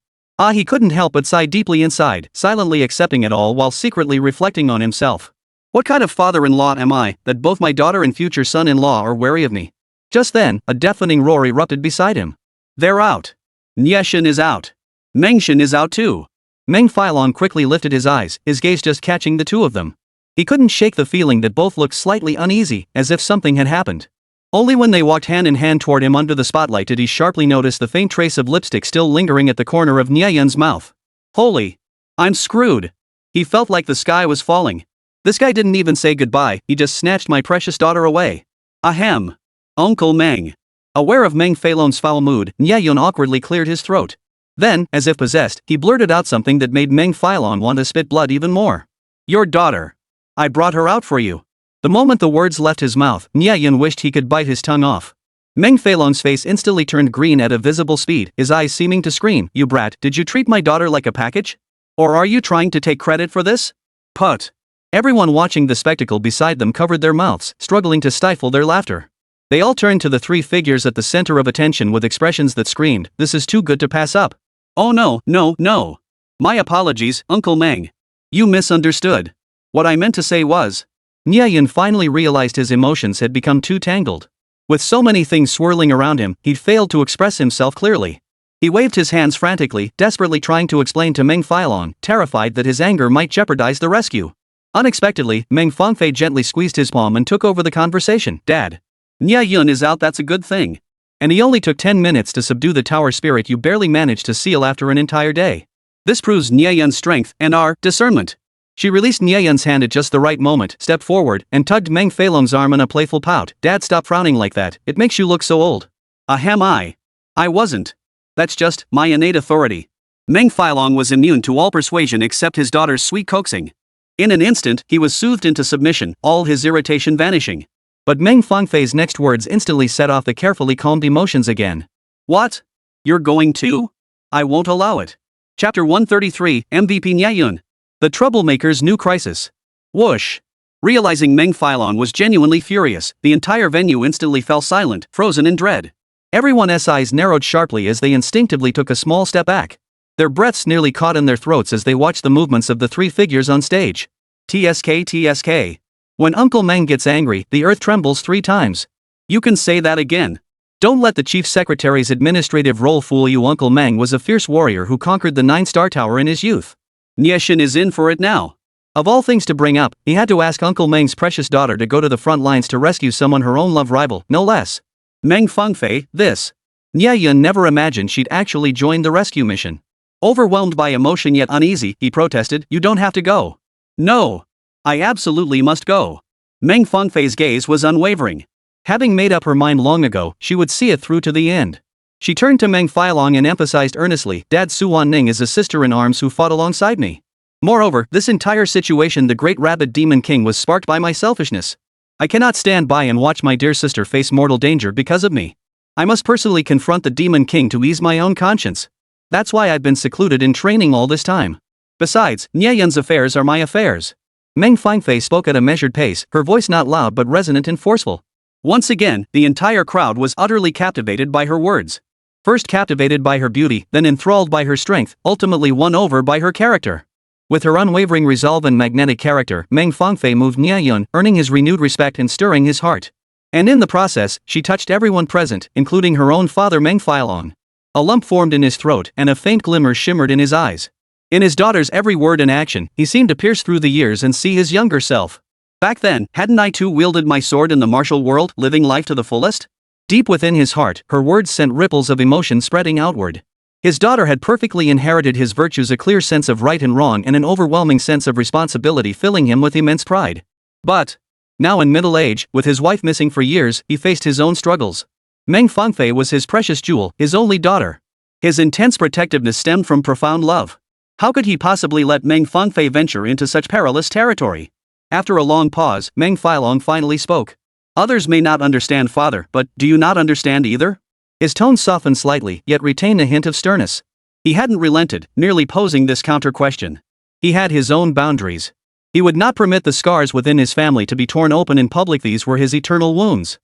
He couldn't help but sigh deeply inside, silently accepting it all while secretly reflecting on himself. What kind of father-in-law am I, that both my daughter and future son-in-law are wary of me? Just then, a deafening roar erupted beside him. They're out. Nie Yun is out. Meng Shen is out too. Meng Failong quickly lifted his eyes, his gaze just catching the two of them. He couldn't shake the feeling that both looked slightly uneasy, as if something had happened. Only when they walked hand in hand toward him under the spotlight did he sharply notice the faint trace of lipstick still lingering at the corner of Nie Yun's mouth. Holy! I'm screwed! He felt like the sky was falling. This guy didn't even say goodbye, he just snatched my precious daughter away. Ahem! Uncle Meng. Aware of Meng Failong's foul mood, Nie Yun awkwardly cleared his throat. Then, as if possessed, he blurted out something that made Meng Failong want to spit blood even more. Your daughter. I brought her out for you. The moment the words left his mouth, Nie Yun wished he could bite his tongue off. Meng Failong's face instantly turned green at a visible speed, his eyes seeming to scream, You brat, did you treat my daughter like a package? Or are you trying to take credit for this? Put. Everyone watching the spectacle beside them covered their mouths, struggling to stifle their laughter. They all turned to the three figures at the center of attention with expressions that screamed, This is too good to pass up. Oh no, no, no. My apologies, Uncle Meng. You misunderstood. What I meant to say was... Nie Yun finally realized his emotions had become too tangled. With so many things swirling around him, he'd failed to express himself clearly. He waved his hands frantically, desperately trying to explain to Meng Failong, terrified that his anger might jeopardize the rescue. Unexpectedly, Meng Fangfei gently squeezed his palm and took over the conversation. Dad. Nie Yun is out, that's a good thing. And he only took 10 minutes to subdue the tower spirit you barely managed to seal after an entire day. This proves Nie Yun's strength and our discernment. She released Nie Yun's hand at just the right moment, stepped forward, and tugged Meng Failong's arm in a playful pout. Dad, stop frowning like that, it makes you look so old. Ahem, I wasn't. That's just my innate authority. Meng Failong was immune to all persuasion except his daughter's sweet coaxing. In an instant, he was soothed into submission, all his irritation vanishing. But Meng Fangfei's next words instantly set off the carefully calmed emotions again. What? You're going to? I won't allow it. Chapter 133, MVP Nie Yun. The troublemaker's new crisis. Whoosh. Realizing Meng Failong was genuinely furious, the entire venue instantly fell silent, frozen in dread. Everyone's eyes narrowed sharply as they instinctively took a small step back. Their breaths nearly caught in their throats as they watched the movements of the three figures on stage. TSK. When Uncle Meng gets angry, the earth trembles 3 times. You can say that again. Don't let the chief secretary's administrative role fool you. Uncle Meng was a fierce warrior who conquered the 9-star tower in his youth. Nie Yun is in for it now. Of all things to bring up, he had to ask Uncle Meng's precious daughter to go to the front lines to rescue someone her own love rival, no less. Meng Fangfei, this. Nie Yun never imagined she'd actually join the rescue mission. Overwhelmed by emotion yet uneasy, he protested, You don't have to go. No. I absolutely must go. Meng Fangfei's gaze was unwavering. Having made up her mind long ago, she would see it through to the end. She turned to Meng Failong and emphasized earnestly, Dad, Su Wanning is a sister-in-arms who fought alongside me. Moreover, this entire situation, the great rabid demon king, was sparked by my selfishness. I cannot stand by and watch my dear sister face mortal danger because of me. I must personally confront the demon king to ease my own conscience. That's why I've been secluded in training all this time. Besides, Nie Yun's affairs are my affairs. Meng Fangfei spoke at a measured pace, her voice not loud but resonant and forceful. Once again, the entire crowd was utterly captivated by her words. First captivated by her beauty, then enthralled by her strength, ultimately won over by her character. With her unwavering resolve and magnetic character, Meng Fangfei moved Nie Yun, earning his renewed respect and stirring his heart. And in the process, she touched everyone present, including her own father Meng Failong. A lump formed in his throat, and a faint glimmer shimmered in his eyes. In his daughter's every word and action, he seemed to pierce through the years and see his younger self. Back then, hadn't I too wielded my sword in the martial world, living life to the fullest? Deep within his heart, her words sent ripples of emotion spreading outward. His daughter had perfectly inherited his virtues, a clear sense of right and wrong and an overwhelming sense of responsibility filling him with immense pride. But, now in middle age, with his wife missing for years, he faced his own struggles. Meng Fangfei was his precious jewel, his only daughter. His intense protectiveness stemmed from profound love. How could he possibly let Meng Fangfei venture into such perilous territory? After a long pause, Meng Failong finally spoke. Others may not understand, father, but do you not understand either? His tone softened slightly, yet retained a hint of sternness. He hadn't relented, merely posing this counter-question. He had his own boundaries. He would not permit the scars within his family to be torn open in public. These were his eternal wounds.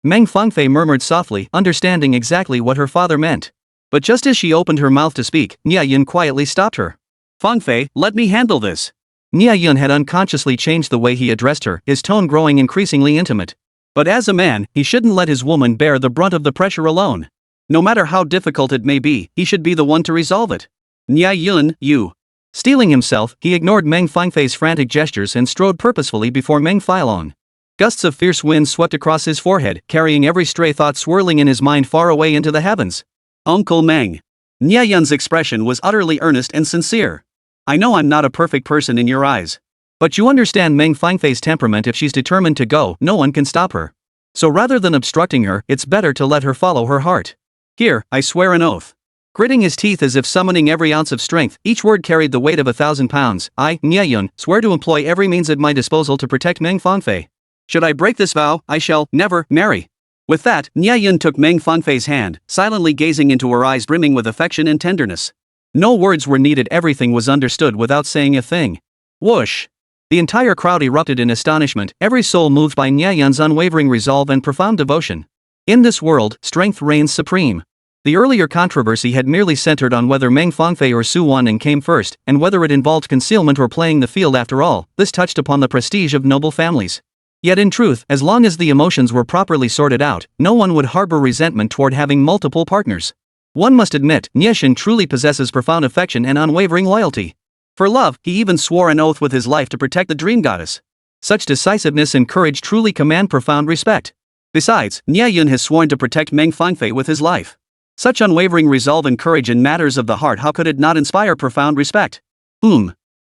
Meng Fangfei murmured softly, understanding exactly what her father meant. But just as she opened her mouth to speak, Nie Yun quietly stopped her. Fangfei, let me handle this. Nie Yun had unconsciously changed the way he addressed her, his tone growing increasingly intimate. But as a man, he shouldn't let his woman bear the brunt of the pressure alone. No matter how difficult it may be, he should be the one to resolve it. Nie Yun, you. Steeling himself, he ignored Meng Fangfei's frantic gestures and strode purposefully before Meng Failong. Gusts of fierce wind swept across his forehead, carrying every stray thought swirling in his mind far away into the heavens. Uncle Meng. Nie Yun's expression was utterly earnest and sincere. I know I'm not a perfect person in your eyes. But you understand Meng Fangfei's temperament. If she's determined to go, no one can stop her. So rather than obstructing her, it's better to let her follow her heart. Here, I swear an oath. Gritting his teeth as if summoning every ounce of strength, each word carried the weight of 1,000 pounds. I, Nie Yun, swear to employ every means at my disposal to protect Meng Fangfei. Should I break this vow, I shall never marry. With that, Nie Yun took Meng Fangfei's hand, silently gazing into her eyes brimming with affection and tenderness. No words were needed, everything was understood without saying a thing. Whoosh! The entire crowd erupted in astonishment, every soul moved by Nie Yun's unwavering resolve and profound devotion. In this world, strength reigns supreme. The earlier controversy had merely centered on whether Meng Fangfei or Su Wanning came first, and whether it involved concealment or playing the field. After all, this touched upon the prestige of noble families. Yet in truth, as long as the emotions were properly sorted out, no one would harbor resentment toward having multiple partners. One must admit, Nie Yun truly possesses profound affection and unwavering loyalty. For love, he even swore an oath with his life to protect the dream goddess. Such decisiveness and courage truly command profound respect. Besides, Nie Yun has sworn to protect Meng Fangfei with his life. Such unwavering resolve and courage in matters of the heart, how could it not inspire profound respect?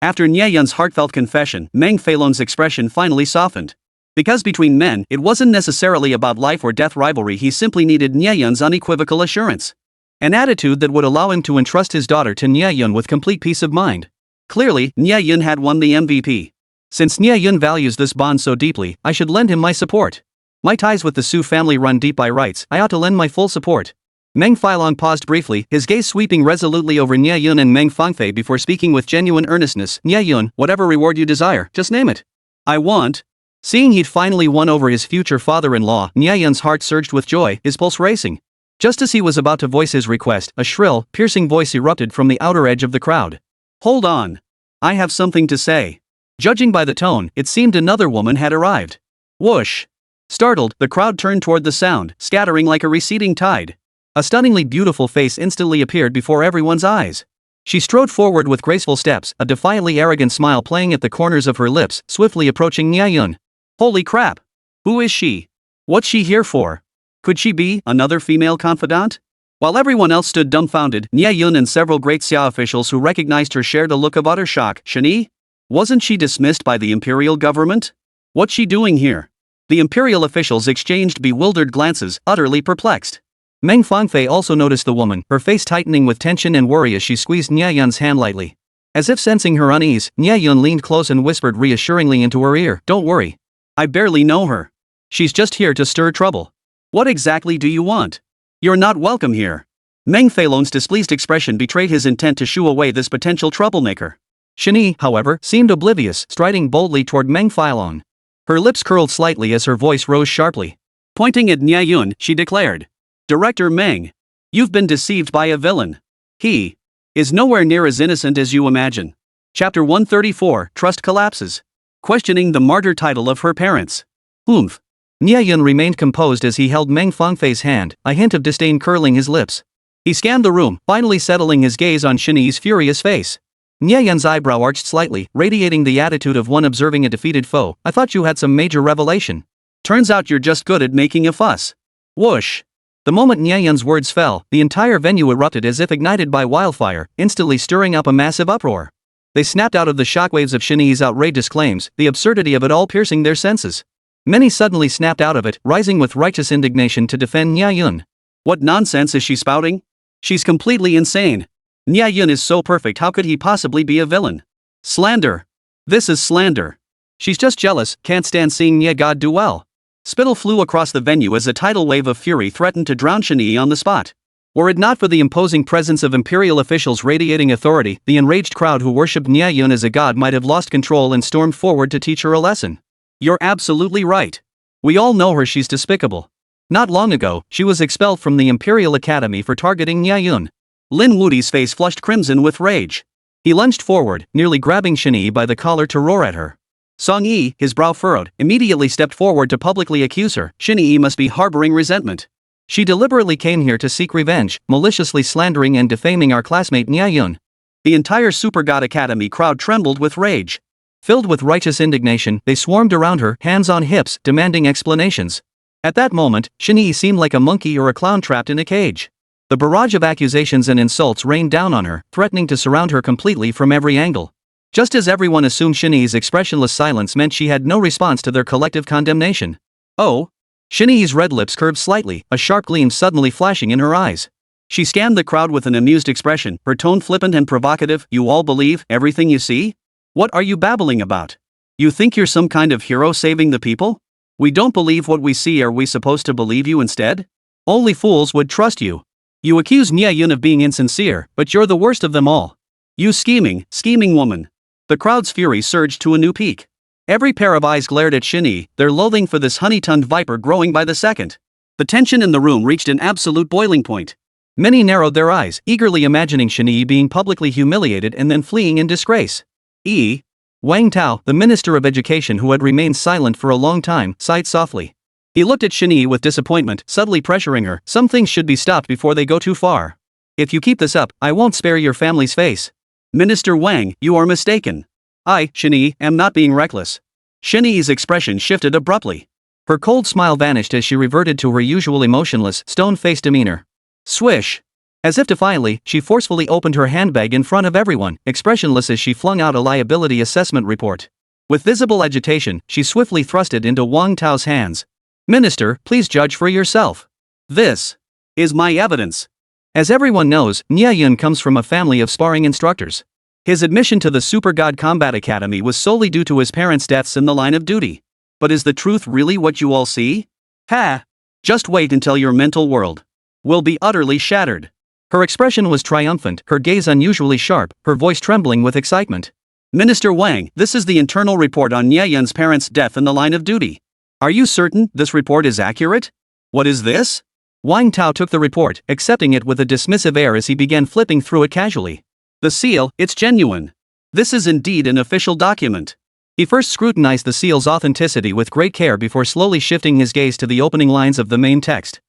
After Nie Yun's heartfelt confession, Meng Failong's expression finally softened. Because between men, it wasn't necessarily about life or death rivalry, he simply needed Nie Yun's unequivocal assurance. An attitude that would allow him to entrust his daughter to Nie Yun with complete peace of mind. Clearly, Nie Yun had won the MVP. Since Nie Yun values this bond so deeply, I should lend him my support. My ties with the Su family run deep by rights, I ought to lend my full support. Meng Failong paused briefly, his gaze sweeping resolutely over Nie Yun and Meng Fangfei before speaking with genuine earnestness. Nie Yun, whatever reward you desire, just name it. I want. Seeing he'd finally won over his future father-in-law, Nie Yun's heart surged with joy, his pulse racing. Just as he was about to voice his request, a shrill, piercing voice erupted from the outer edge of the crowd. Hold on. I have something to say. Judging by the tone, it seemed another woman had arrived. Whoosh! Startled, the crowd turned toward the sound, scattering like a receding tide. A stunningly beautiful face instantly appeared before everyone's eyes. She strode forward with graceful steps, a defiantly arrogant smile playing at the corners of her lips, swiftly approaching Nie Yun. Holy crap! Who is she? What's she here for? Could she be another female confidant? While everyone else stood dumbfounded, Nie Yun and several great Xia officials who recognized her shared a look of utter shock. Shani? Wasn't she dismissed by the imperial government? What's she doing here? The imperial officials exchanged bewildered glances, utterly perplexed. Meng Fangfei also noticed the woman, her face tightening with tension and worry as she squeezed Nie Yun's hand lightly. As if sensing her unease, Nie Yun leaned close and whispered reassuringly into her ear, "Don't worry. I barely know her. She's just here to stir trouble. What exactly do you want? You're not welcome here." Meng Feilong's displeased expression betrayed his intent to shoo away this potential troublemaker. Shani, however, seemed oblivious, striding boldly toward Meng Feilong. Her lips curled slightly as her voice rose sharply. Pointing at Nie Yun, she declared, "Director Meng, you've been deceived by a villain. He is nowhere near as innocent as you imagine." Chapter 134, Trust Collapses. Questioning the martyr title of her parents. Oomph. Nie Yun remained composed as he held Meng Fangfei's hand, a hint of disdain curling his lips. He scanned the room, finally settling his gaze on Shani's furious face. Nie Yun's eyebrow arched slightly, radiating the attitude of one observing a defeated foe. "I thought you had some major revelation. Turns out you're just good at making a fuss." Whoosh. The moment Nie Yun's words fell, the entire venue erupted as if ignited by wildfire, instantly stirring up a massive uproar. They snapped out of the shockwaves of Shani's outrageous claims, the absurdity of it all piercing their senses. Many suddenly snapped out of it, rising with righteous indignation to defend Nie Yun. What nonsense is she spouting? She's completely insane. Nie Yun is so perfect, how could he possibly be a villain? Slander. This is slander. She's just jealous, can't stand seeing Nie God do well. Spittle flew across the venue as a tidal wave of fury threatened to drown Shani on the spot. Were it not for the imposing presence of imperial officials radiating authority, the enraged crowd who worshipped Nie Yun as a god might have lost control and stormed forward to teach her a lesson. You're absolutely right. We all know her, she's despicable. Not long ago, she was expelled from the Imperial Academy for targeting Nie Yun. Lin Wudi's face flushed crimson with rage. He lunged forward, nearly grabbing Shani by the collar to roar at her. Song Yi, his brow furrowed, immediately stepped forward to publicly accuse her. Shani must be harboring resentment. She deliberately came here to seek revenge, maliciously slandering and defaming our classmate Nie Yun. The entire Super God Academy crowd trembled with rage. Filled with righteous indignation, they swarmed around her, hands on hips, demanding explanations. At that moment, Shani seemed like a monkey or a clown trapped in a cage. The barrage of accusations and insults rained down on her, threatening to surround her completely from every angle. Just as everyone assumed Shani's expressionless silence meant she had no response to their collective condemnation. Oh? Shani's red lips curved slightly, a sharp gleam suddenly flashing in her eyes. She scanned the crowd with an amused expression, her tone flippant and provocative. "You all believe everything you see? What are you babbling about? You think you're some kind of hero saving the people? We don't believe what we see. Are we supposed to believe you instead? Only fools would trust you. You accuse Nie Yun of being insincere, but you're the worst of them all. You scheming woman." The crowd's fury surged to a new peak. Every pair of eyes glared at Shani, their loathing for this honey-tongued viper growing by the second. The tension in the room reached an absolute boiling point. Many narrowed their eyes, eagerly imagining Shani being publicly humiliated and then fleeing in disgrace. Wang Tao, the Minister of Education who had remained silent for a long time, sighed softly. He looked at Shani with disappointment, subtly pressuring her. "Some things should be stopped before they go too far. If you keep this up, I won't spare your family's face." "Minister Wang, you are mistaken. I, Shani, am not being reckless." Shani's expression shifted abruptly. Her cold smile vanished as she reverted to her usual emotionless, stone-faced demeanor. Swish! As if defiantly, she forcefully opened her handbag in front of everyone, expressionless as she flung out a liability assessment report. With visible agitation, she swiftly thrust it into Wang Tao's hands. "Minister, please judge for yourself. This is my evidence." As everyone knows, Nie Yun comes from a family of sparring instructors. His admission to the Super God Combat Academy was solely due to his parents' deaths in the line of duty. But is the truth really what you all see? Ha! Just wait until your mental world will be utterly shattered. Her expression was triumphant, her gaze unusually sharp, her voice trembling with excitement. "Minister Wang, this is the internal report on Nie Yun's parents' death in the line of duty. Are you certain this report is accurate?" "What is this?" Wang Tao took the report, accepting it with a dismissive air as he began flipping through it casually. "The seal, it's genuine. This is indeed an official document." He first scrutinized the seal's authenticity with great care before slowly shifting his gaze to the opening lines of the main text.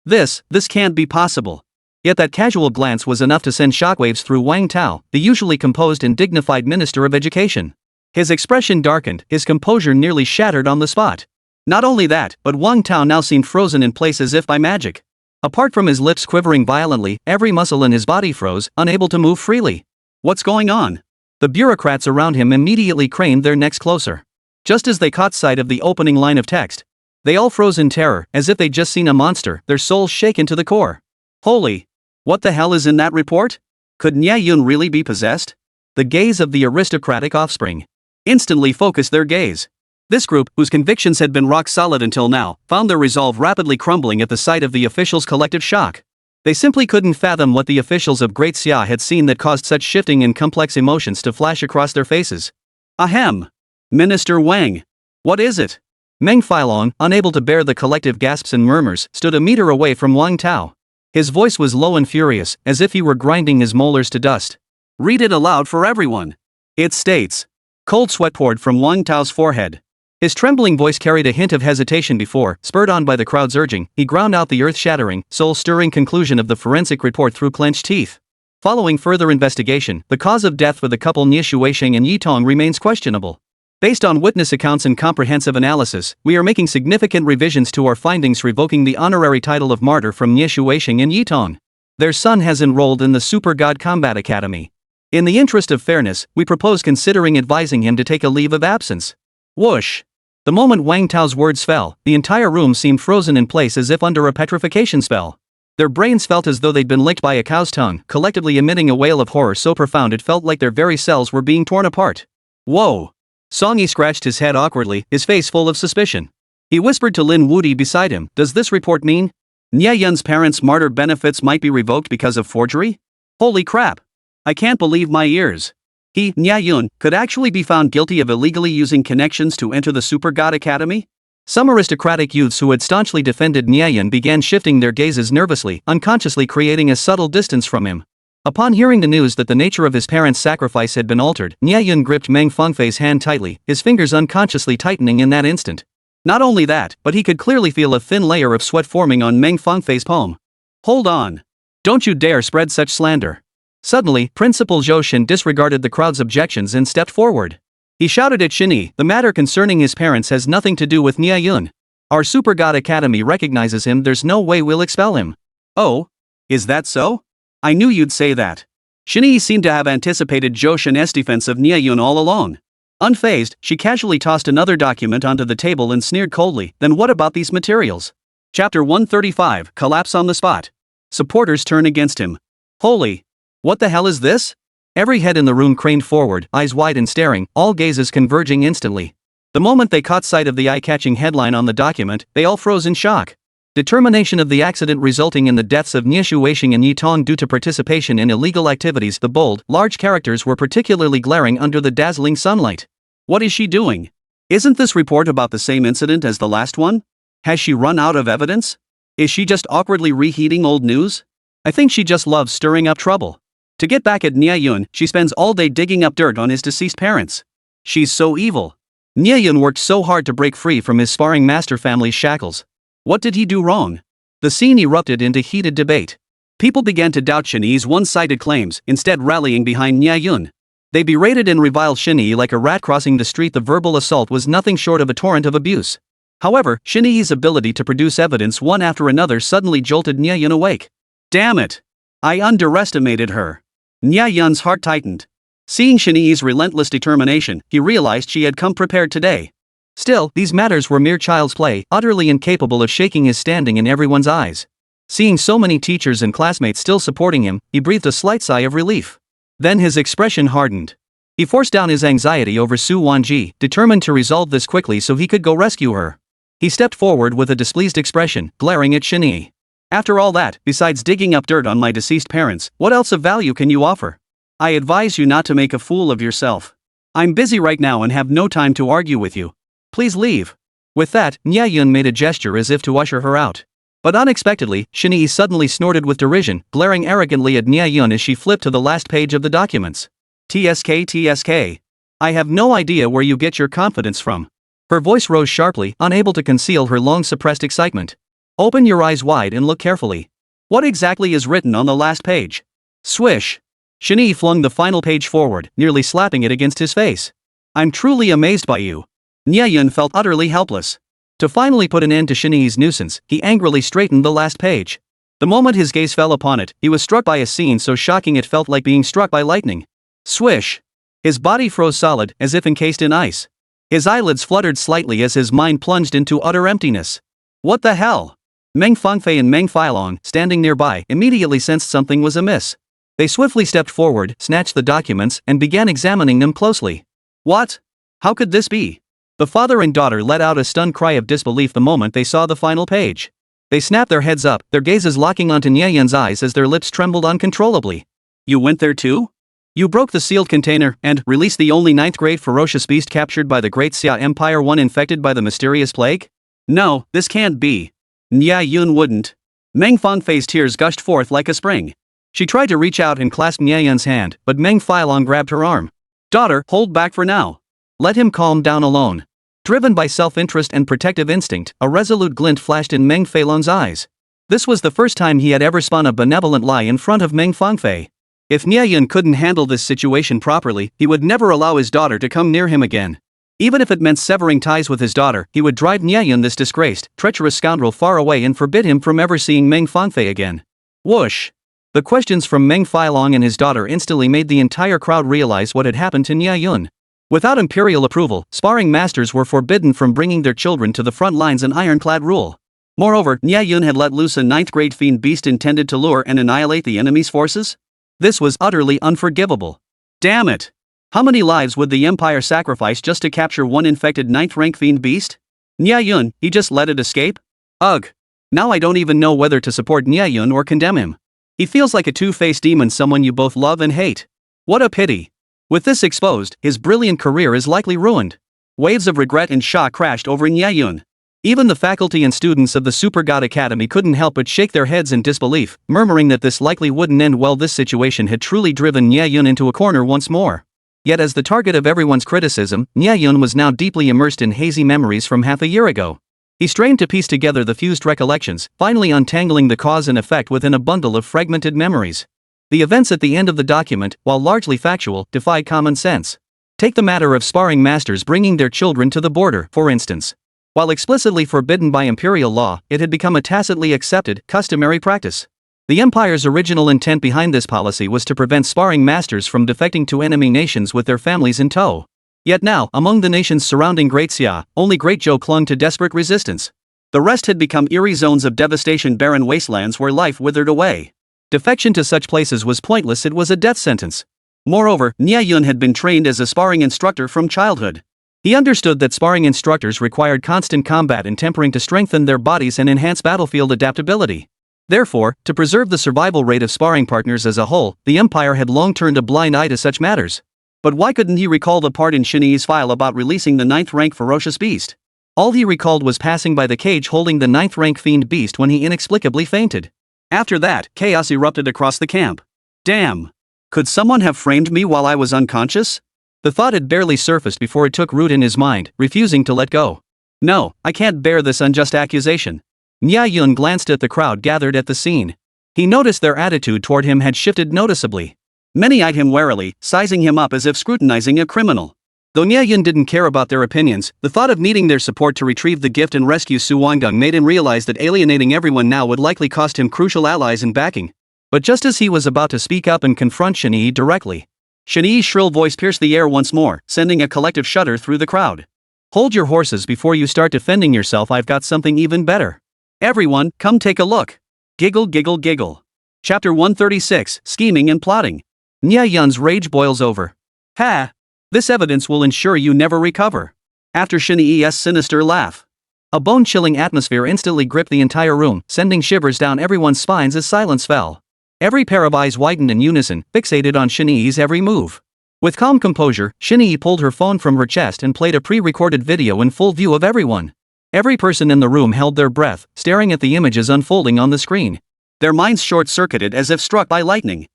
This can't be possible. Yet that casual glance was enough to send shockwaves through Wang Tao, the usually composed and dignified Minister of Education. His expression darkened, his composure nearly shattered on the spot. Not only that, but Wang Tao now seemed frozen in place as if by magic. Apart from his lips quivering violently, every muscle in his body froze, unable to move freely. What's going on? The bureaucrats around him immediately craned their necks closer. Just as they caught sight of the opening line of text, they all froze in terror, as if they'd just seen a monster, their souls shaken to the core. Holy! What the hell is in that report? Could Nie Yun really be possessed? The gaze of the aristocratic offspring instantly focused their gaze. This group, whose convictions had been rock solid until now, found their resolve rapidly crumbling at the sight of the officials' collective shock. They simply couldn't fathom what the officials of Great Xia had seen that caused such shifting and complex emotions to flash across their faces. Ahem! Minister Wang! What is it? Meng Filong, unable to bear the collective gasps and murmurs, stood a meter away from Wang Tao. His voice was low and furious, as if he were grinding his molars to dust. Read it aloud for everyone. It states. Cold sweat poured from Wang Tao's forehead. His trembling voice carried a hint of hesitation before, spurred on by the crowd's urging, he ground out the earth-shattering, soul-stirring conclusion of the forensic report through clenched teeth. Following further investigation, the cause of death for the couple Nie Shuisheng and Yi Tong remains questionable. Based on witness accounts and comprehensive analysis, we are making significant revisions to our findings revoking the honorary title of martyr from Nie Shuisheng and Yi Tong. Their son has enrolled in the Super God Combat Academy. In the interest of fairness, we propose considering advising him to take a leave of absence. Whoosh! The moment Wang Tao's words fell, the entire room seemed frozen in place as if under a petrification spell. Their brains felt as though they'd been licked by a cow's tongue, collectively emitting a wail of horror so profound it felt like their very cells were being torn apart. Whoa! Songy scratched his head awkwardly, his face full of suspicion. He whispered to Lin Wudi beside him, does this report mean Nie Yun's parents' martyr benefits might be revoked because of forgery? Holy crap! I can't believe my ears. He, Nie Yun, could actually be found guilty of illegally using connections to enter the Super God Academy? Some aristocratic youths who had staunchly defended Nie Yun began shifting their gazes nervously, unconsciously creating a subtle distance from him. Upon hearing the news that the nature of his parents' sacrifice had been altered, Nie Yun gripped Meng Fengfei's hand tightly, his fingers unconsciously tightening in that instant. Not only that, but he could clearly feel a thin layer of sweat forming on Meng Fengfei's palm. Hold on. Don't you dare spread such slander. Suddenly, Principal Zhou Shen disregarded the crowd's objections and stepped forward. He shouted at Shinyi, the matter concerning his parents has nothing to do with Nie Yun. Our Super God Academy recognizes him, there's no way we'll expel him. Oh? Is that so? I knew you'd say that. Shinyi seemed to have anticipated Zhou Shen's defense of Nie Yun all along. Unfazed, she casually tossed another document onto the table and sneered coldly, then what about these materials? Chapter 135, Collapse on the Spot. Supporters turn against him. Holy! What the hell is this? Every head in the room craned forward, eyes wide and staring, all gazes converging instantly. The moment they caught sight of the eye-catching headline on the document, they all froze in shock. Determination of the accident resulting in the deaths of Nie Shuisheng and Yi Tong due to participation in illegal activities. The bold, large characters were particularly glaring under the dazzling sunlight. What is she doing? Isn't this report about the same incident as the last one? Has she run out of evidence? Is she just awkwardly reheating old news? I think she just loves stirring up trouble. To get back at Nie Yun, she spends all day digging up dirt on his deceased parents. She's so evil. Nie Yun worked so hard to break free from his sparring master family's shackles. What did he do wrong? The scene erupted into heated debate. People began to doubt Shinyi's one-sided claims, instead rallying behind Nie Yun. They berated and reviled Shinyi like a rat crossing the street. The verbal assault was nothing short of a torrent of abuse. However, Shinyi's ability to produce evidence one after another suddenly jolted Nie Yun awake. Damn it! I underestimated her. Nie Yun's heart tightened. Seeing Shinyi's relentless determination, he realized she had come prepared today. Still, these matters were mere child's play, utterly incapable of shaking his standing in everyone's eyes. Seeing so many teachers and classmates still supporting him, he breathed a slight sigh of relief. Then his expression hardened. He forced down his anxiety over Su Wanji, determined to resolve this quickly so he could go rescue her. He stepped forward with a displeased expression, glaring at Shinyi. After all that, besides digging up dirt on my deceased parents, what else of value can you offer? I advise you not to make a fool of yourself. I'm busy right now and have no time to argue with you. Please leave. With that, Nie Yun made a gesture as if to usher her out. But unexpectedly, Shinyi suddenly snorted with derision, glaring arrogantly at Nie Yun as she flipped to the last page of the documents. TSK. I have no idea where you get your confidence from. Her voice rose sharply, unable to conceal her long-suppressed excitement. Open your eyes wide and look carefully. What exactly is written on the last page? Swish. Shinyi flung the final page forward, nearly slapping it against his face. I'm truly amazed by you. Nie Yun felt utterly helpless. To finally put an end to Shinyi's nuisance, he angrily straightened the last page. The moment his gaze fell upon it, he was struck by a scene so shocking it felt like being struck by lightning. Swish! His body froze solid, as if encased in ice. His eyelids fluttered slightly as his mind plunged into utter emptiness. What the hell? Meng Fengfei and Meng Filong, standing nearby, immediately sensed something was amiss. They swiftly stepped forward, snatched the documents, and began examining them closely. What? How could this be? The father and daughter let out a stunned cry of disbelief the moment they saw the final page. They snapped their heads up, their gazes locking onto Nie Yun's eyes as their lips trembled uncontrollably. You went there too? You broke the sealed container and released the only ninth grade ferocious beast captured by the Great Xia Empire, one infected by the mysterious plague? No, this can't be. Nie Yun wouldn't. Meng Fangfei's tears gushed forth like a spring. She tried to reach out and clasp Nie Yun's hand, but Meng Feilong grabbed her arm. Daughter, hold back for now. Let him calm down alone. Driven by self-interest and protective instinct, a resolute glint flashed in Meng Feilong's eyes. This was the first time he had ever spun a benevolent lie in front of Meng Fangfei. If Nie Yun couldn't handle this situation properly, he would never allow his daughter to come near him again. Even if it meant severing ties with his daughter, he would drive Nie Yun, this disgraced, treacherous scoundrel, far away and forbid him from ever seeing Meng Fangfei again. Whoosh! The questions from Meng Feilong and his daughter instantly made the entire crowd realize what had happened to Nie Yun. Without imperial approval, sparring masters were forbidden from bringing their children to the front lines, an ironclad rule. Moreover, Nie Yun had let loose a ninth-grade fiend beast intended to lure and annihilate the enemy's forces? This was utterly unforgivable. Damn it! How many lives would the Empire sacrifice just to capture one infected ninth-rank fiend beast? Nie Yun, he just let it escape? Ugh! Now I don't even know whether to support Nie Yun or condemn him. He feels like a two-faced demon, someone you both love and hate. What a pity. With this exposed, his brilliant career is likely ruined. Waves of regret and shock crashed over Nie Yun. Even the faculty and students of the Super God Academy couldn't help but shake their heads in disbelief, murmuring that this likely wouldn't end well. This situation had truly driven Nie Yun into a corner once more. Yet as the target of everyone's criticism, Nie Yun was now deeply immersed in hazy memories from half a year ago. He strained to piece together the fused recollections, finally untangling the cause and effect within a bundle of fragmented memories. The events at the end of the document, while largely factual, defy common sense. Take the matter of sparring masters bringing their children to the border, for instance. While explicitly forbidden by imperial law, it had become a tacitly accepted, customary practice. The Empire's original intent behind this policy was to prevent sparring masters from defecting to enemy nations with their families in tow. Yet now, among the nations surrounding Great Xia, only Great Zhou clung to desperate resistance. The rest had become eerie zones of devastation, barren wastelands where life withered away. Defection to such places was pointless, it was a death sentence. Moreover, Nie Yun had been trained as a sparring instructor from childhood. He understood that sparring instructors required constant combat and tempering to strengthen their bodies and enhance battlefield adaptability. Therefore, to preserve the survival rate of sparring partners as a whole, the Empire had long turned a blind eye to such matters. But why couldn't he recall the part in Shinyi's file about releasing the ninth-rank ferocious beast? All he recalled was passing by the cage holding the ninth-rank fiend beast when he inexplicably fainted. After that, chaos erupted across the camp. Damn! Could someone have framed me while I was unconscious? The thought had barely surfaced before it took root in his mind, refusing to let go. No, I can't bear this unjust accusation. Nie Yun glanced at the crowd gathered at the scene. He noticed their attitude toward him had shifted noticeably. Many eyed him warily, sizing him up as if scrutinizing a criminal. Though Nie Yun didn't care about their opinions, the thought of needing their support to retrieve the gift and rescue Su Wangung made him realize that alienating everyone now would likely cost him crucial allies and backing. But just as he was about to speak up and confront Shinyi directly, Shinyi's shrill voice pierced the air once more, sending a collective shudder through the crowd. Hold your horses before you start defending yourself, I've got something even better. Everyone, come take a look. Giggle giggle giggle. Chapter 136, Scheming and Plotting. Nie Yun's rage boils over. Ha! This evidence will ensure you never recover. After Shinyi's sinister laugh. A bone-chilling atmosphere instantly gripped the entire room, sending shivers down everyone's spines as silence fell. Every pair of eyes widened in unison, fixated on Shinyi's every move. With calm composure, Shinyi pulled her phone from her chest and played a pre-recorded video in full view of everyone. Every person in the room held their breath, staring at the images unfolding on the screen. Their minds short-circuited as if struck by lightning.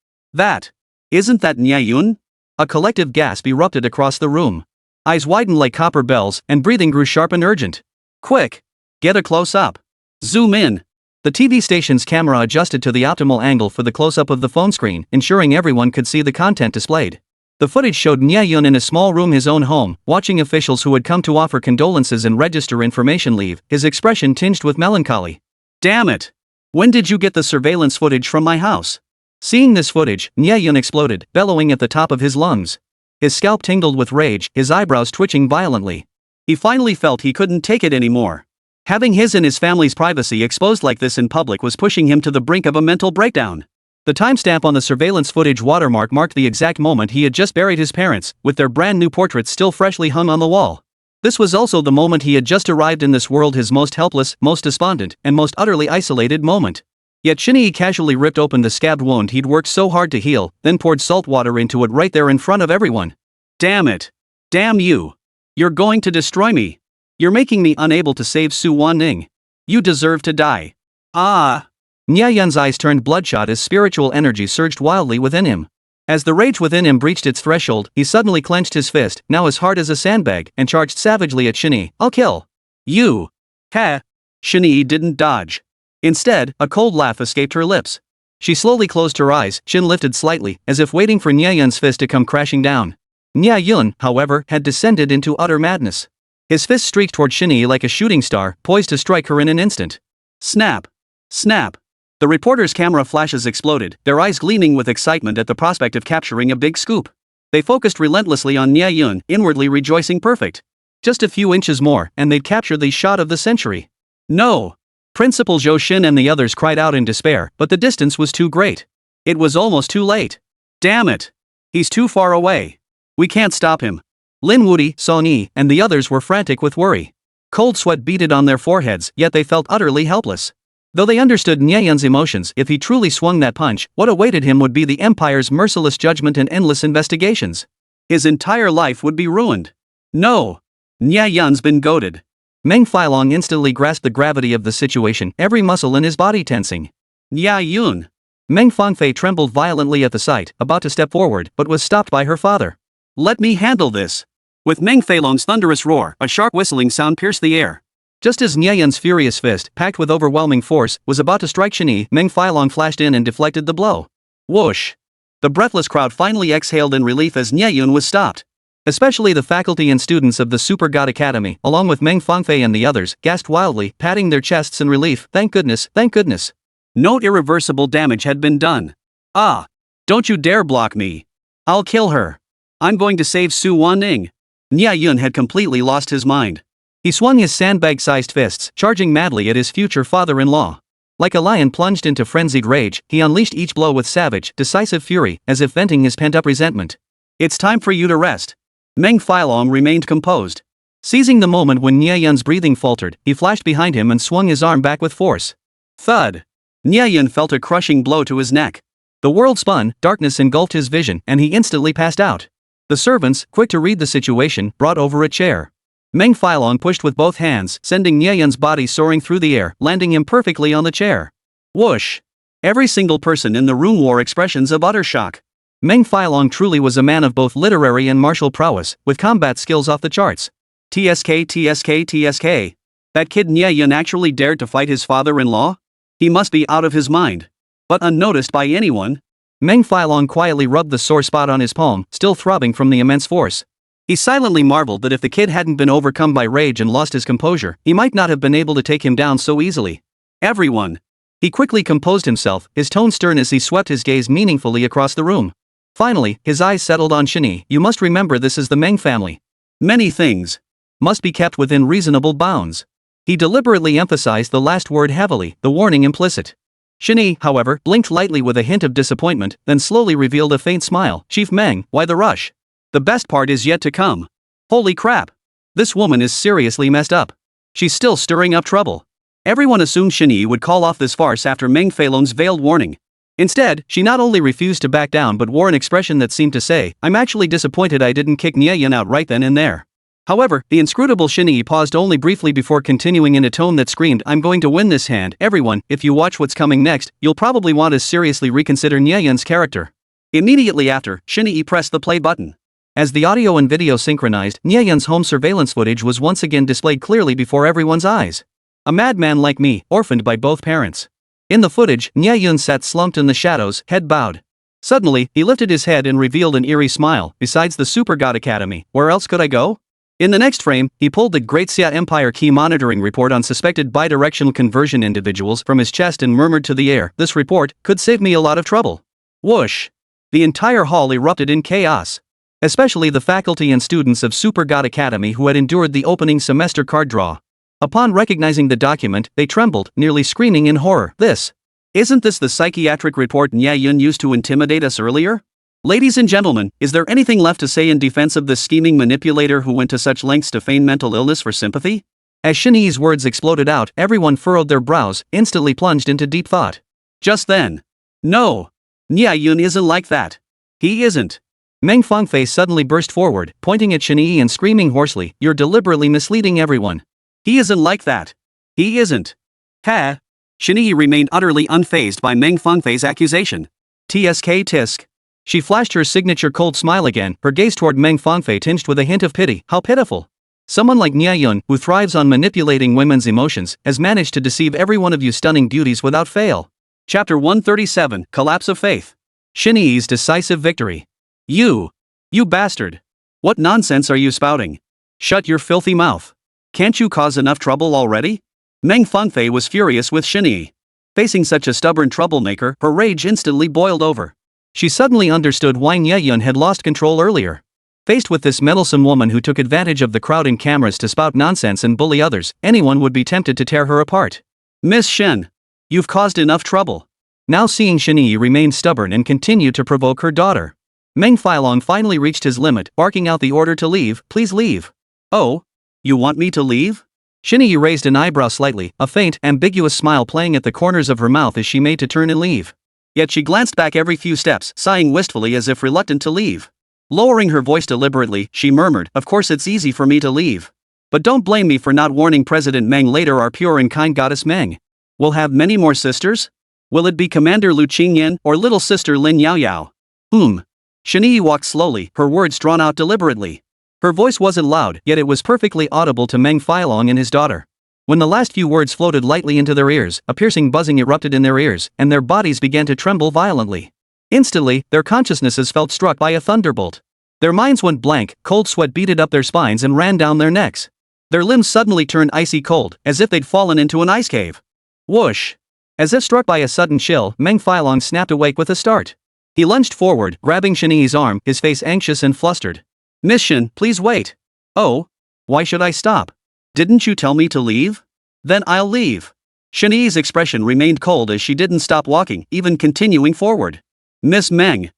Isn't that Nie Yun? A collective gasp erupted across the room. Eyes widened like copper bells, and breathing grew sharp and urgent. Quick! Get a close-up. Zoom in. The TV station's camera adjusted to the optimal angle for the close-up of the phone screen, ensuring everyone could see the content displayed. The footage showed Nie Yun in a small room, his own home, watching officials who had come to offer condolences and register information leave, his expression tinged with melancholy. Damn it! When did you get the surveillance footage from my house? Seeing this footage, Nie Yun exploded, bellowing at the top of his lungs. His scalp tingled with rage, his eyebrows twitching violently. He finally felt he couldn't take it anymore. Having his and his family's privacy exposed like this in public was pushing him to the brink of a mental breakdown. The timestamp on the surveillance footage watermark marked the exact moment he had just buried his parents, with their brand new portraits still freshly hung on the wall. This was also the moment he had just arrived in this world, his most helpless, most despondent, and most utterly isolated moment. Yet Shinee casually ripped open the scabbed wound he'd worked so hard to heal, then poured salt water into it right there in front of everyone. Damn it. Damn you. You're going to destroy me. You're making me unable to save Su Wan-ning. You deserve to die. Ah. Nie Yun's eyes turned bloodshot as spiritual energy surged wildly within him. As the rage within him breached its threshold, he suddenly clenched his fist, now as hard as a sandbag, and charged savagely at Shinee. I'll kill you. Ha! Shinee didn't dodge. Instead, a cold laugh escaped her lips. She slowly closed her eyes, chin lifted slightly, as if waiting for Nie Yun's fist to come crashing down. Nie Yun, however, had descended into utter madness. His fist streaked toward Shinee like a shooting star, poised to strike her in an instant. Snap! Snap! The reporter's camera flashes exploded, their eyes gleaming with excitement at the prospect of capturing a big scoop. They focused relentlessly on Nie Yun, inwardly rejoicing. Perfect. Just a few inches more, and they'd capture the shot of the century. No! Principal Zhou Xin and the others cried out in despair, but the distance was too great. It was almost too late. Damn it! He's too far away. We can't stop him. Lin Wudi, Song Yi, and the others were frantic with worry. Cold sweat beaded on their foreheads, yet they felt utterly helpless. Though they understood Nie Yun's emotions, if he truly swung that punch, what awaited him would be the Empire's merciless judgment and endless investigations. His entire life would be ruined. No! Nie Yun's been goaded. Meng Failong instantly grasped the gravity of the situation, every muscle in his body tensing. Nie Yun! Meng Fangfei trembled violently at the sight, about to step forward, but was stopped by her father. Let me handle this! With Meng Failong's thunderous roar, a sharp whistling sound pierced the air. Just as Nie Yun's furious fist, packed with overwhelming force, was about to strike Shinee, Meng Failong flashed in and deflected the blow. Whoosh! The breathless crowd finally exhaled in relief as Nie Yun was stopped. Especially the faculty and students of the Super God Academy, along with Meng Fangfei and the others, gasped wildly, patting their chests in relief. Thank goodness, thank goodness. No irreversible damage had been done. Ah! Don't you dare block me. I'll kill her. I'm going to save Su Wan-ning. Nie Yun had completely lost his mind. He swung his sandbag-sized fists, charging madly at his future father-in-law. Like a lion plunged into frenzied rage, he unleashed each blow with savage, decisive fury, as if venting his pent-up resentment. It's time for you to rest. Meng Failong remained composed. Seizing the moment when Nie Yun's breathing faltered, he flashed behind him and swung his arm back with force. Thud! Nie Yun felt a crushing blow to his neck. The world spun, darkness engulfed his vision, and he instantly passed out. The servants, quick to read the situation, brought over a chair. Meng Failong pushed with both hands, sending Nie Yun's body soaring through the air, landing him perfectly on the chair. Whoosh! Every single person in the room wore expressions of utter shock. Meng Failong truly was a man of both literary and martial prowess, with combat skills off the charts. TSK. That kid Nie Yun actually dared to fight his father-in-law? He must be out of his mind. But unnoticed by anyone, Meng Failong quietly rubbed the sore spot on his palm, still throbbing from the immense force. He silently marveled that if the kid hadn't been overcome by rage and lost his composure, he might not have been able to take him down so easily. Everyone! He quickly composed himself, his tone stern as he swept his gaze meaningfully across the room. Finally, his eyes settled on Shinee. You must remember this is the Meng family. Many things must be kept within reasonable bounds. He deliberately emphasized the last word heavily, the warning implicit. Shinee, however, blinked lightly with a hint of disappointment, then slowly revealed a faint smile. Chief Meng, why the rush? The best part is yet to come. Holy crap! This woman is seriously messed up. She's still stirring up trouble. Everyone assumed Shinee would call off this farce after Meng Failong's veiled warning. Instead, she not only refused to back down but wore an expression that seemed to say, I'm actually disappointed I didn't kick Nie Yun out right then and there. However, the inscrutable Shinee paused only briefly before continuing in a tone that screamed, I'm going to win this hand. Everyone, if you watch what's coming next, you'll probably want to seriously reconsider Nie Yun's character. Immediately after, Shinee pressed the play button. As the audio and video synchronized, Nie Yun's home surveillance footage was once again displayed clearly before everyone's eyes. A madman like me, orphaned by both parents. In the footage, Nie Yun sat slumped in the shadows, head bowed. Suddenly, he lifted his head and revealed an eerie smile. Besides the Super God Academy, where else could I go? In the next frame, he pulled the Great Xia Empire key monitoring report on suspected bidirectional conversion individuals from his chest and murmured to the air, this report could save me a lot of trouble. Whoosh! The entire hall erupted in chaos. Especially the faculty and students of Super God Academy who had endured the opening semester card draw. Upon recognizing the document, they trembled, nearly screaming in horror. Isn't this the psychiatric report Nie Yun used to intimidate us earlier? Ladies and gentlemen, is there anything left to say in defense of this scheming manipulator who went to such lengths to feign mental illness for sympathy? As Shinyi's words exploded out, everyone furrowed their brows, instantly plunged into deep thought. Just then. No. Nie Yun isn't like that. He isn't. Meng Fangfei suddenly burst forward, pointing at Shinyi and screaming hoarsely, "You're deliberately misleading everyone. He isn't like that. He isn't." Ha! Shinyi remained utterly unfazed by Meng Fangfei's accusation. Tsk tisk. She flashed her signature cold smile again, her gaze toward Meng Fangfei tinged with a hint of pity. How pitiful. Someone like Nie Yun, who thrives on manipulating women's emotions, has managed to deceive every one of you stunning beauties without fail. Chapter 137, Collapse of Faith. Shinyi's decisive victory. You bastard. What nonsense are you spouting? Shut your filthy mouth. Can't you cause enough trouble already? Meng Fangfei was furious with Shinyi. Facing such a stubborn troublemaker, her rage instantly boiled over. She suddenly understood why Nie Yun had lost control earlier. Faced with this meddlesome woman who took advantage of the crowding cameras to spout nonsense and bully others, anyone would be tempted to tear her apart. Miss Shen. You've caused enough trouble. Now seeing Shinyi remain stubborn and continue to provoke her daughter, Meng Failong finally reached his limit, barking out the order to leave. Please leave. Oh? You want me to leave? Shinyi raised an eyebrow slightly, a faint, ambiguous smile playing at the corners of her mouth as she made to turn and leave. Yet she glanced back every few steps, sighing wistfully as if reluctant to leave. Lowering her voice deliberately, she murmured, "Of course it's easy for me to leave. But don't blame me for not warning President Meng later. Our pure and kind goddess Meng will have many more sisters? Will it be Commander Lu Qingyan or little sister Lin Yaoyao?" Shinyi walked slowly, her words drawn out deliberately. Her voice wasn't loud, yet it was perfectly audible to Meng Failong and his daughter. When the last few words floated lightly into their ears, a piercing buzzing erupted in their ears, and their bodies began to tremble violently. Instantly, their consciousnesses felt struck by a thunderbolt. Their minds went blank, cold sweat beaded up their spines and ran down their necks. Their limbs suddenly turned icy cold, as if they'd fallen into an ice cave. Whoosh! As if struck by a sudden chill, Meng Failong snapped awake with a start. He lunged forward, grabbing Shinyi's arm, his face anxious and flustered. "Miss Shin, please wait." "Oh? Why should I stop? Didn't you tell me to leave?" "Then I'll leave." Shinyi's expression remained cold as she didn't stop walking, even continuing forward. Miss Meng.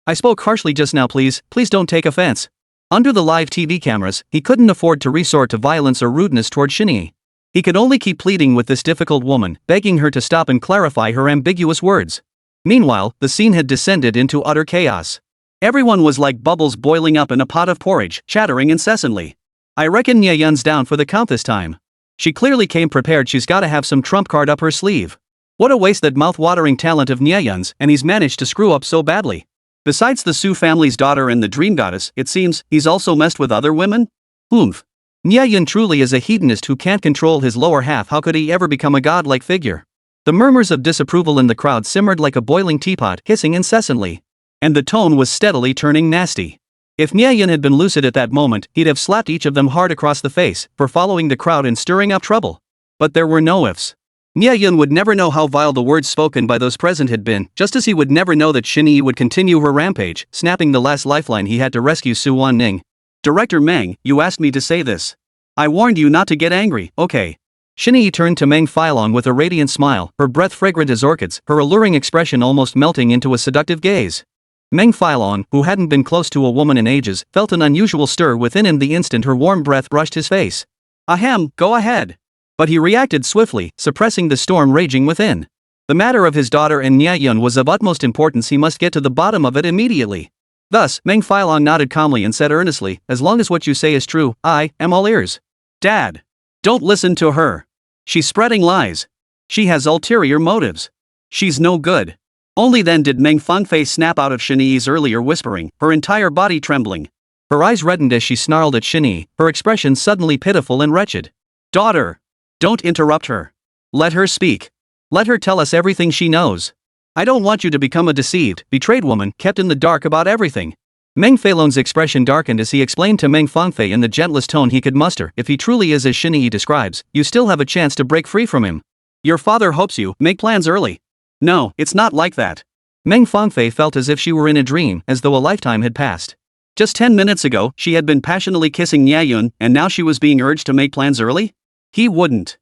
I spoke harshly just now, please don't take offense." Under the live TV cameras, he couldn't afford to resort to violence or rudeness toward Shinyi. He could only keep pleading with this difficult woman, begging her to stop and clarify her ambiguous words. Meanwhile, the scene had descended into utter chaos. Everyone was like bubbles boiling up in a pot of porridge, chattering incessantly. "I reckon Nie Yun's down for the count this time. She clearly came prepared. She's gotta have some trump card up her sleeve. What a waste that mouth-watering talent of Nie Yun's, and he's managed to screw up so badly. Besides the Su family's daughter and the dream goddess, it seems, he's also messed with other women? Nie Yun truly is a hedonist who can't control his lower half. How could he ever become a godlike figure?" The murmurs of disapproval in the crowd simmered like a boiling teapot, hissing incessantly. And the tone was steadily turning nasty. If Nie Yun had been lucid at that moment, he'd have slapped each of them hard across the face for following the crowd and stirring up trouble. But there were no ifs. Nie Yun would never know how vile the words spoken by those present had been, just as he would never know that Shinyi would continue her rampage, snapping the last lifeline he had to rescue Su Wanning. "Director Meng, you asked me to say this. I warned you not to get angry, okay?" Shinyi turned to Meng Failong with a radiant smile, her breath fragrant as orchids, her alluring expression almost melting into a seductive gaze. Meng Failong, who hadn't been close to a woman in ages, felt an unusual stir within him the instant her warm breath brushed his face. "Ahem, go ahead." But he reacted swiftly, suppressing the storm raging within. The matter of his daughter and Nie Yun was of utmost importance. He must get to the bottom of it immediately. Thus, Meng Failong nodded calmly and said earnestly, "As long as what you say is true, I am all ears." "Dad. Don't listen to her. She's spreading lies. She has ulterior motives. She's no good." Only then did Meng Fangfei snap out of Shinyi's earlier whispering, her entire body trembling. Her eyes reddened as she snarled at Shinyi, her expression suddenly pitiful and wretched. "Daughter. Don't interrupt her. Let her speak. Let her tell us everything she knows. I don't want you to become a deceived, betrayed woman, kept in the dark about everything." Meng Failong's expression darkened as he explained to Meng Fangfei in the gentlest tone he could muster, "If he truly is as Shinyi describes, you still have a chance to break free from him. Your father hopes you make plans early." "No, it's not like that." Meng Fangfei felt as if she were in a dream, as though a lifetime had passed. Just 10 minutes ago, she had been passionately kissing Nie Yun, and now she was being urged to make plans early? He wouldn't.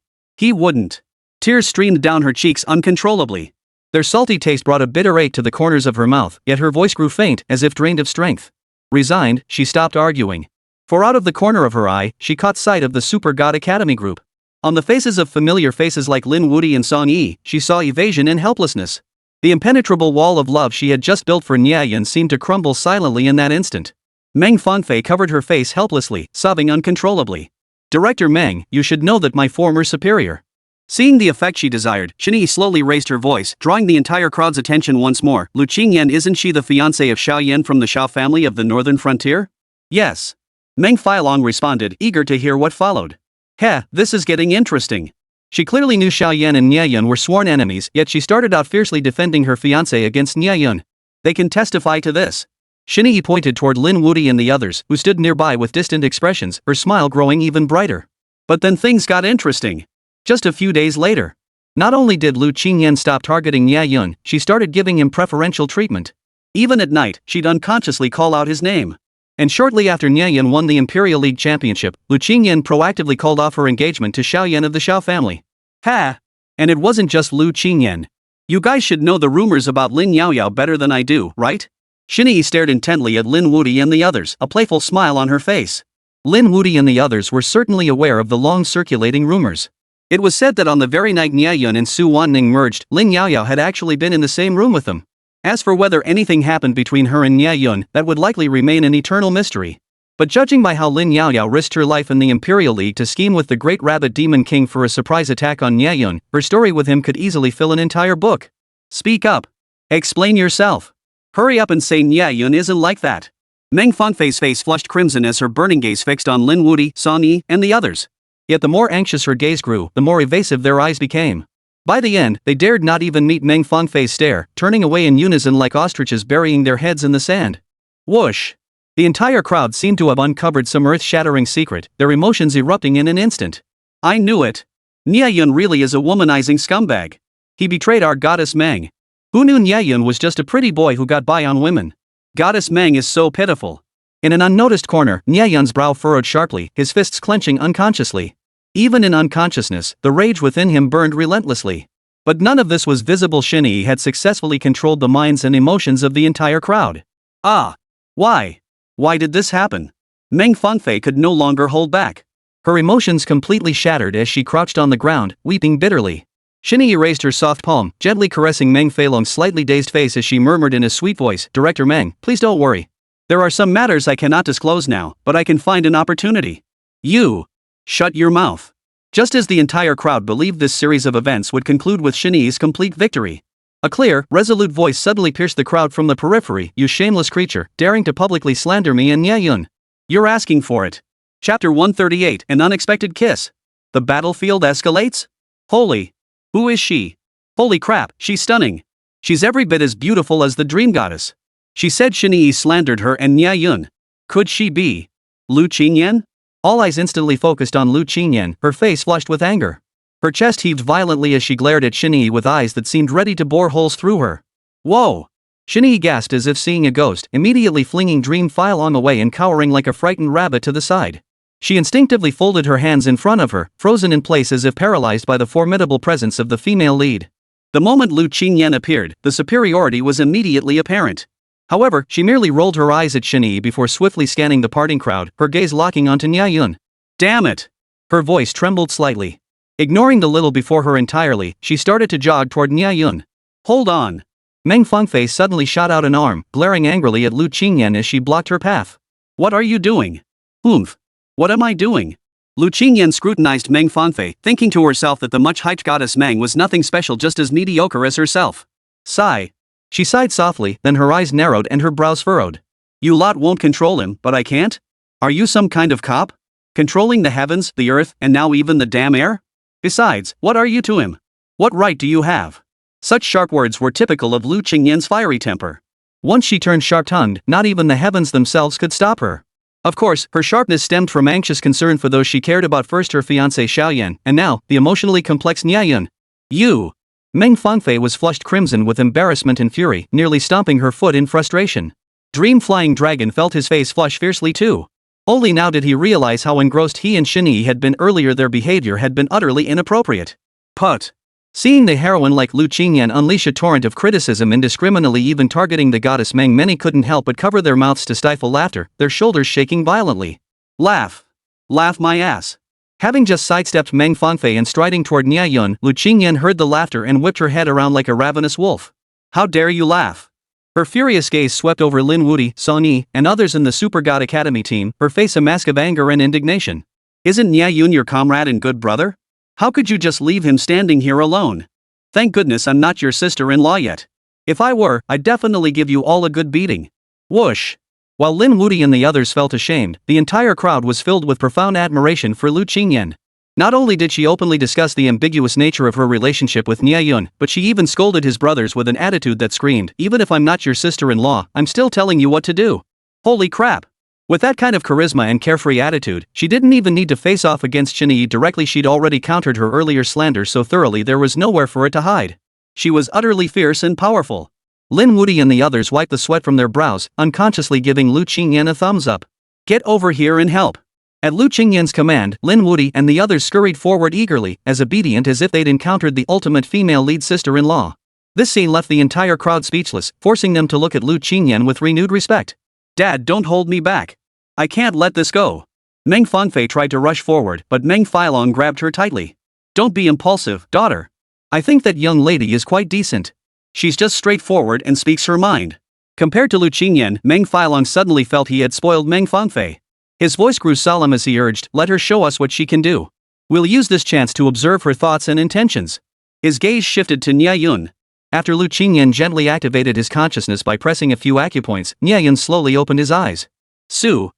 Tears streamed down her cheeks uncontrollably. Their salty taste brought a bitter ache to the corners of her mouth, yet her voice grew faint, as if drained of strength. Resigned, she stopped arguing. For out of the corner of her eye, she caught sight of the Super God Academy group. On the faces of familiar faces like Lin Wuti and Song Yi, she saw evasion and helplessness. The impenetrable wall of love she had just built for Nie Yun seemed to crumble silently in that instant. Meng Fangfei covered her face helplessly, sobbing uncontrollably. Director Meng, you should know that my former superior. Seeing the effect she desired, Shinyi slowly raised her voice, drawing the entire crowd's attention once more. Lu Qingyan, isn't she the fiancée of Xiao Yan from the Xiao family of the northern frontier? Yes. Meng Feilong responded, eager to hear what followed. Heh, this is getting interesting. She clearly knew Xiao Yan and Nie Yun were sworn enemies, yet she started out fiercely defending her fiancé against Nie Yun. They can testify to this. Shinyi pointed toward Lin Wuti and the others, who stood nearby with distant expressions, her smile growing even brighter. But then things got interesting. Just a few days later. Not only did Lu Qingyan stop targeting Nie Yun, she started giving him preferential treatment. Even at night, she'd unconsciously call out his name. And shortly after Nie Yun won the Imperial League Championship, Lu Qingyan proactively called off her engagement to Xiao Yan of the Xiao family. Ha! And it wasn't just Lu Qingyan. You guys should know the rumors about Lin Yaoyao better than I do, right? Shinyi stared intently at Lin Wuti and the others, a playful smile on her face. Lin Wuti and the others were certainly aware of the long-circulating rumors. It was said that on the very night Nie Yun and Su Wanning merged, Lin Yaoyao had actually been in the same room with them. As for whether anything happened between her and Nie Yun, that would likely remain an eternal mystery. But judging by how Lin Yaoyao risked her life in the Imperial League to scheme with the Great Rabbit Demon King for a surprise attack on Nie Yun, her story with him could easily fill an entire book. Speak up. Explain yourself. Hurry up and say Nie Yun isn't like that. Meng Fangfei's face flushed crimson as her burning gaze fixed on Lin Wuti, Song Yi, and the others. Yet the more anxious her gaze grew, the more evasive their eyes became. By the end, they dared not even meet Meng Fangfei's stare, turning away in unison like ostriches burying their heads in the sand. Whoosh! The entire crowd seemed to have uncovered some earth-shattering secret, their emotions erupting in an instant. I knew it. Nie Yun really is a womanizing scumbag. He betrayed our goddess Meng. Who knew Nie Yun was just a pretty boy who got by on women? Goddess Meng is so pitiful. In an unnoticed corner, Nie Yun's brow furrowed sharply, his fists clenching unconsciously. Even in unconsciousness, the rage within him burned relentlessly. But none of this was visible. Shinyi had successfully controlled the minds and emotions of the entire crowd. Ah! Why? Why did this happen? Meng Fangfei could no longer hold back. Her emotions completely shattered as she crouched on the ground, weeping bitterly. Shinyi raised her soft palm, gently caressing Meng Feilong's slightly dazed face as she murmured in a sweet voice, Director Meng, please don't worry. There are some matters I cannot disclose now, but I can find an opportunity. You! Shut your mouth. Just as the entire crowd believed this series of events would conclude with Shinyi's complete victory. A clear, resolute voice suddenly pierced the crowd from the periphery. You shameless creature, daring to publicly slander me and Nie Yun. You're asking for it. Chapter 138, An Unexpected Kiss. The battlefield escalates? Holy. Who is she? Holy crap, she's stunning. She's every bit as beautiful as the dream goddess. She said Shinyi slandered her and Nie Yun. Could she be Lu Qingyan? All eyes instantly focused on Lu Qingyan, her face flushed with anger. Her chest heaved violently as she glared at Shinyi with eyes that seemed ready to bore holes through her. Whoa! Shinyi gasped as if seeing a ghost, immediately flinging Dream File on the way and cowering like a frightened rabbit to the side. She instinctively folded her hands in front of her, frozen in place as if paralyzed by the formidable presence of the female lead. The moment Lu Qingyan appeared, the superiority was immediately apparent. However, she merely rolled her eyes at Shinyi before swiftly scanning the parting crowd, her gaze locking onto Nie Yun. Damn it! Her voice trembled slightly. Ignoring the little before her entirely, she started to jog toward Nie Yun. Hold on! Meng Fangfei suddenly shot out an arm, glaring angrily at Lu Qingyan as she blocked her path. What are you doing? Oomph! What am I doing? Lu Qingyan scrutinized Meng Fangfei, thinking to herself that the much-hyped goddess Meng was nothing special, just as mediocre as herself. Sigh. She sighed softly, then her eyes narrowed and her brows furrowed. You lot won't control him, but I can't? Are you some kind of cop? Controlling the heavens, the earth, and now even the damn air? Besides, what are you to him? What right do you have? Such sharp words were typical of Lu Qingyan's fiery temper. Once she turned sharp-tongued, not even the heavens themselves could stop her. Of course, her sharpness stemmed from anxious concern for those she cared about, first her fiancé Xiao Yan, and now, the emotionally complex Nie Yun. You! Meng Fangfei was flushed crimson with embarrassment and fury, nearly stomping her foot in frustration. Dream Flying Dragon felt his face flush fiercely too. Only now did he realize how engrossed he and Shinyi had been earlier. Their behavior had been utterly inappropriate. Put. Seeing the heroine like Lu Qingyan unleash a torrent of criticism indiscriminately, even targeting the goddess Meng, many couldn't help but cover their mouths to stifle laughter, their shoulders shaking violently. Laugh. Laugh my ass. Having just sidestepped Meng Fangfei and striding toward Nie Yun, Lu Qingyan heard the laughter and whipped her head around like a ravenous wolf. How dare you laugh? Her furious gaze swept over Lin Wudi, Song Yi, and others in the Super God Academy team, her face a mask of anger and indignation. Isn't Nie Yun your comrade and good brother? How could you just leave him standing here alone? Thank goodness I'm not your sister-in-law yet. If I were, I'd definitely give you all a good beating. Whoosh. While Lin Wudi and the others felt ashamed, the entire crowd was filled with profound admiration for Lu Qingyan. Not only did she openly discuss the ambiguous nature of her relationship with Nie Yun, but she even scolded his brothers with an attitude that screamed, even if I'm not your sister-in-law, I'm still telling you what to do. Holy crap. With that kind of charisma and carefree attitude, she didn't even need to face off against Yi directly. She'd already countered her earlier slander so thoroughly there was nowhere for it to hide. She was utterly fierce and powerful. Lin Wudi and the others wiped the sweat from their brows, unconsciously giving Lu Qingyan a thumbs up. Get over here and help. At Lu Qingyan's command, Lin Wudi and the others scurried forward eagerly, as obedient as if they'd encountered the ultimate female lead sister-in-law. This scene left the entire crowd speechless, forcing them to look at Lu Qingyan with renewed respect. Dad, don't hold me back. I can't let this go. Meng Fangfei tried to rush forward, but Meng Filong grabbed her tightly. Don't be impulsive, daughter. I think that young lady is quite decent. She's just straightforward and speaks her mind. Compared to Lu Qingyan, Meng Filong suddenly felt he had spoiled Meng Fangfei. His voice grew solemn as he urged, let her show us what she can do. We'll use this chance to observe her thoughts and intentions. His gaze shifted to Nie Yun. After Lu Qingyan gently activated his consciousness by pressing a few acupoints, Nie Yun slowly opened his eyes. Su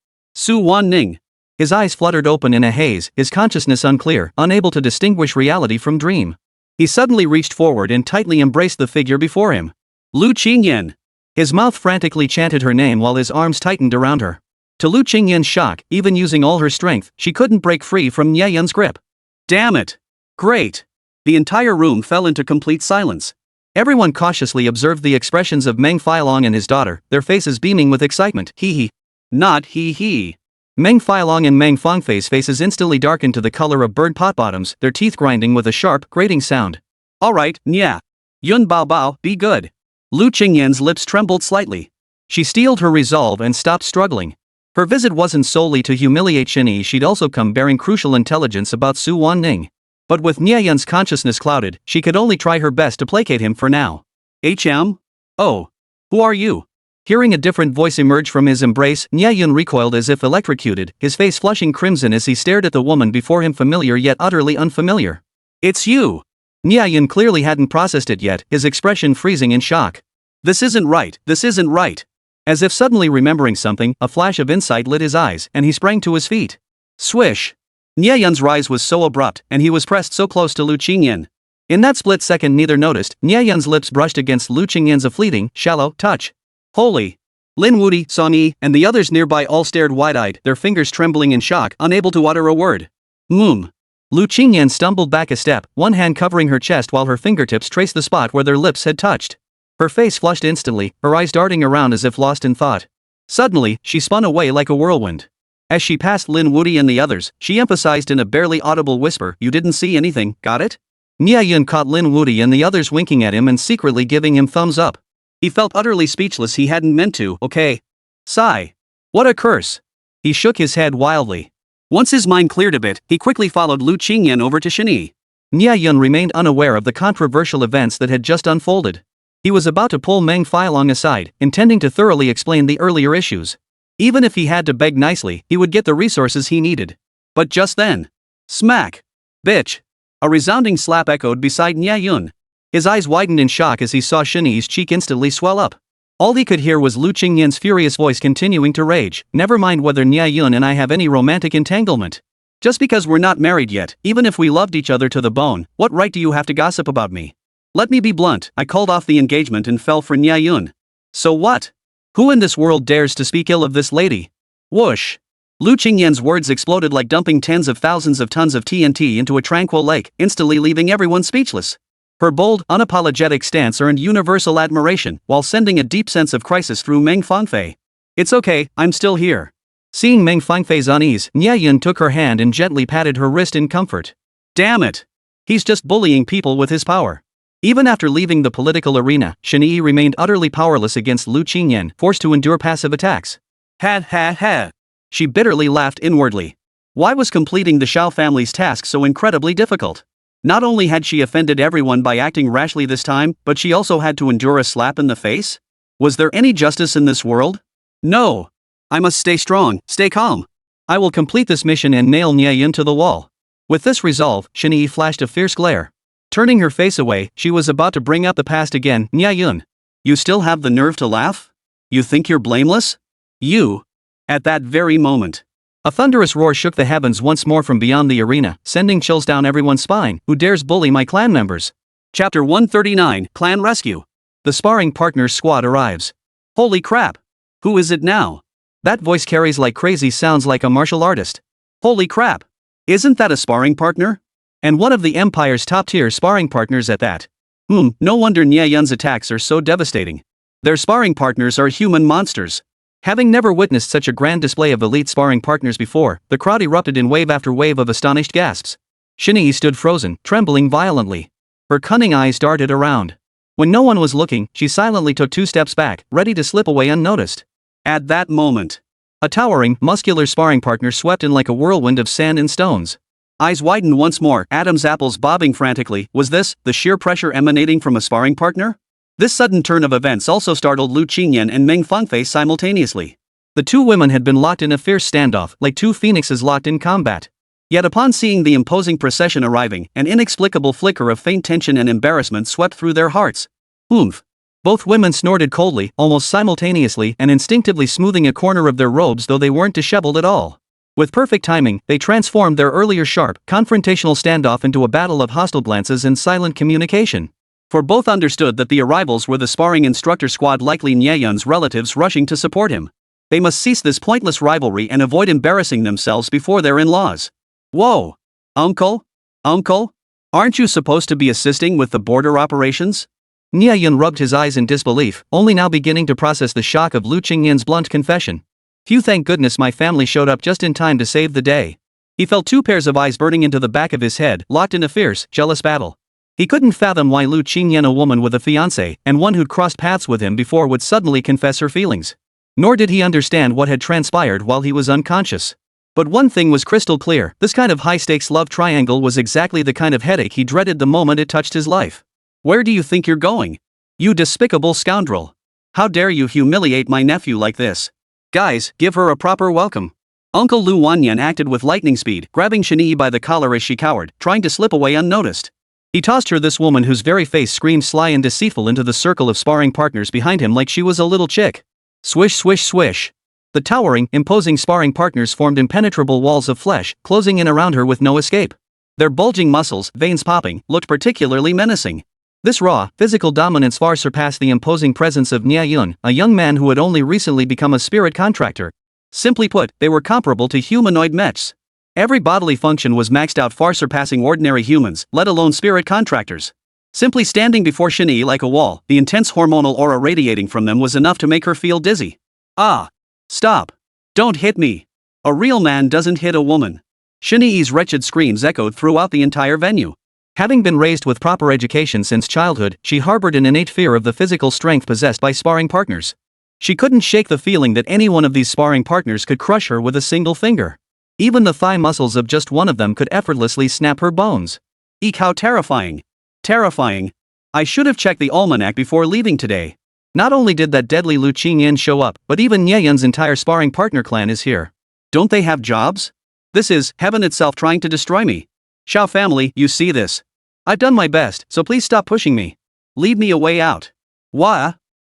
Wan Ning. His eyes fluttered open in a haze, his consciousness unclear, unable to distinguish reality from dream. He suddenly reached forward and tightly embraced the figure before him. Lu Qingyan. His mouth frantically chanted her name while his arms tightened around her. To Lu Qingyan's shock, even using all her strength, she couldn't break free from Nie Yun's grip. Damn it! Great! The entire room fell into complete silence. Everyone cautiously observed the expressions of Meng Filong and his daughter, their faces beaming with excitement. Hee. Not hee. Meng Filong and Meng Fangfei's faces instantly darkened to the color of bird pot bottoms, their teeth grinding with a sharp, grating sound. Alright, Nie Yun Bao, be good. Lu Qingyan's lips trembled slightly. She steeled her resolve and stopped struggling. Her visit wasn't solely to humiliate Yi, she'd also come bearing crucial intelligence about Su Wan Ning. But with Nie Yun's consciousness clouded, she could only try her best to placate him for now. Oh. Who are you? Hearing a different voice emerge from his embrace, Nie Yun recoiled as if electrocuted, his face flushing crimson as he stared at the woman before him, familiar yet utterly unfamiliar. It's you! Nie Yun clearly hadn't processed it yet, his expression freezing in shock. This isn't right. As if suddenly remembering something, a flash of insight lit his eyes, and he sprang to his feet. Swish! Nie Yun's rise was so abrupt, and he was pressed so close to Lu Qingyan. In that split second neither noticed, Nie Yun's lips brushed against Lu Qingyan's a fleeting, shallow touch. Holy! Lin Wudi, Song Yi, and the others nearby all stared wide-eyed, their fingers trembling in shock, unable to utter a word. Lu Qingyan stumbled back a step, one hand covering her chest while her fingertips traced the spot where their lips had touched. Her face flushed instantly, her eyes darting around as if lost in thought. Suddenly, she spun away like a whirlwind. As she passed Lin Wudi and the others, she emphasized in a barely audible whisper, you didn't see anything, got it? Nie Yun caught Lin Wudi and the others winking at him and secretly giving him thumbs up. He felt utterly speechless, he hadn't meant to, okay. Sigh. What a curse. He shook his head wildly. Once his mind cleared a bit, he quickly followed Lu Qingyan over to Yi. Nie Yun remained unaware of the controversial events that had just unfolded. He was about to pull Meng Filong aside, intending to thoroughly explain the earlier issues. Even if he had to beg nicely, he would get the resources he needed. But just then. Smack. Bitch. A resounding slap echoed beside Nie Yun. His eyes widened in shock as he saw Yi's cheek instantly swell up. All he could hear was Lu Qingyan's furious voice continuing to rage, never mind whether Nie Yun and I have any romantic entanglement. Just because we're not married yet, even if we loved each other to the bone, what right do you have to gossip about me? Let me be blunt, I called off the engagement and fell for Nie Yun. So what? Who in this world dares to speak ill of this lady? Whoosh! Lu Qingyan's words exploded like dumping tens of thousands of tons of TNT into a tranquil lake, instantly leaving everyone speechless. Her bold, unapologetic stance earned universal admiration, while sending a deep sense of crisis through Meng Fangfei. It's okay, I'm still here. Seeing Meng Fangfei's unease, Nie Yun took her hand and gently patted her wrist in comfort. Damn it! He's just bullying people with his power. Even after leaving the political arena, Nie remained utterly powerless against Lu Qingyan, forced to endure passive attacks. Ha ha ha. She bitterly laughed inwardly. Why was completing the Shao family's task so incredibly difficult? Not only had she offended everyone by acting rashly this time, but she also had to endure a slap in the face? Was there any justice in this world? No. I must stay strong, stay calm. I will complete this mission and nail Nie Yun to the wall. With this resolve, Nie flashed a fierce glare. Turning her face away, she was about to bring up the past again. Nie Yun. You still have the nerve to laugh? You think you're blameless? You. At that very moment, a thunderous roar shook the heavens once more from beyond the arena, sending chills down everyone's spine. Who dares bully my clan members? Chapter 139, Clan Rescue. The sparring partners squad arrives. Holy crap! Who is it now? That voice carries like crazy, sounds like a martial artist. Holy crap! Isn't that a sparring partner? And one of the Empire's top-tier sparring partners at that. No wonder Nie Yun's attacks are so devastating. Their sparring partners are human monsters. Having never witnessed such a grand display of elite sparring partners before, the crowd erupted in wave after wave of astonished gasps. Nie stood frozen, trembling violently. Her cunning eyes darted around. When no one was looking, she silently took 2 steps back, ready to slip away unnoticed. At that moment, a towering, muscular sparring partner swept in like a whirlwind of sand and stones. Eyes widened once more, Adam's apples bobbing frantically. Was this the sheer pressure emanating from a sparring partner? This sudden turn of events also startled Lu Qingyan and Meng Fangfei simultaneously. The 2 women had been locked in a fierce standoff, like 2 phoenixes locked in combat. Yet upon seeing the imposing procession arriving, an inexplicable flicker of faint tension and embarrassment swept through their hearts. Oomph! Both women snorted coldly, almost simultaneously, and instinctively smoothing a corner of their robes, though they weren't disheveled at all. With perfect timing, they transformed their earlier sharp, confrontational standoff into a battle of hostile glances and silent communication. For both understood that the arrivals were the sparring instructor squad, likely Nie Yun's relatives rushing to support him. They must cease this pointless rivalry and avoid embarrassing themselves before their in-laws. Whoa! Uncle? Uncle? Aren't you supposed to be assisting with the border operations? Nie Yun rubbed his eyes in disbelief, only now beginning to process the shock of Lu Qingyan's blunt confession. Phew, thank goodness my family showed up just in time to save the day. He felt 2 pairs of eyes burning into the back of his head, locked in a fierce, jealous battle. He couldn't fathom why Lu Qingyan, a woman with a fiancé, and one who'd crossed paths with him before, would suddenly confess her feelings. Nor did he understand what had transpired while he was unconscious. But one thing was crystal clear: this kind of high-stakes love triangle was exactly the kind of headache he dreaded the moment it touched his life. Where do you think you're going? You despicable scoundrel! How dare you humiliate my nephew like this? Guys, give her a proper welcome. Uncle Lu Wanyan acted with lightning speed, grabbing Nie by the collar as she cowered, trying to slip away unnoticed. He tossed her, this woman whose very face screamed sly and deceitful, into the circle of sparring partners behind him like she was a little chick. Swish, swish, swish. The towering, imposing sparring partners formed impenetrable walls of flesh, closing in around her with no escape. Their bulging muscles, veins popping, looked particularly menacing. This raw, physical dominance far surpassed the imposing presence of Nie Yun, a young man who had only recently become a spirit contractor. Simply put, they were comparable to humanoid mechs. Every bodily function was maxed out, far surpassing ordinary humans, let alone spirit contractors. Simply standing before Nie like a wall, the intense hormonal aura radiating from them was enough to make her feel dizzy. Ah! Stop! Don't hit me! A real man doesn't hit a woman. Nie's wretched screams echoed throughout the entire venue. Having been raised with proper education since childhood, she harbored an innate fear of the physical strength possessed by sparring partners. She couldn't shake the feeling that any one of these sparring partners could crush her with a single finger. Even the thigh muscles of just one of them could effortlessly snap her bones. Eek, how terrifying! Terrifying! I should have checked the almanac before leaving today. Not only did that deadly Lu Qingyan show up, but even Nie Yun's entire sparring partner clan is here. Don't they have jobs? This is heaven itself trying to destroy me. Shao family, you see this. I've done my best, so please stop pushing me. Leave me a way out. Wah?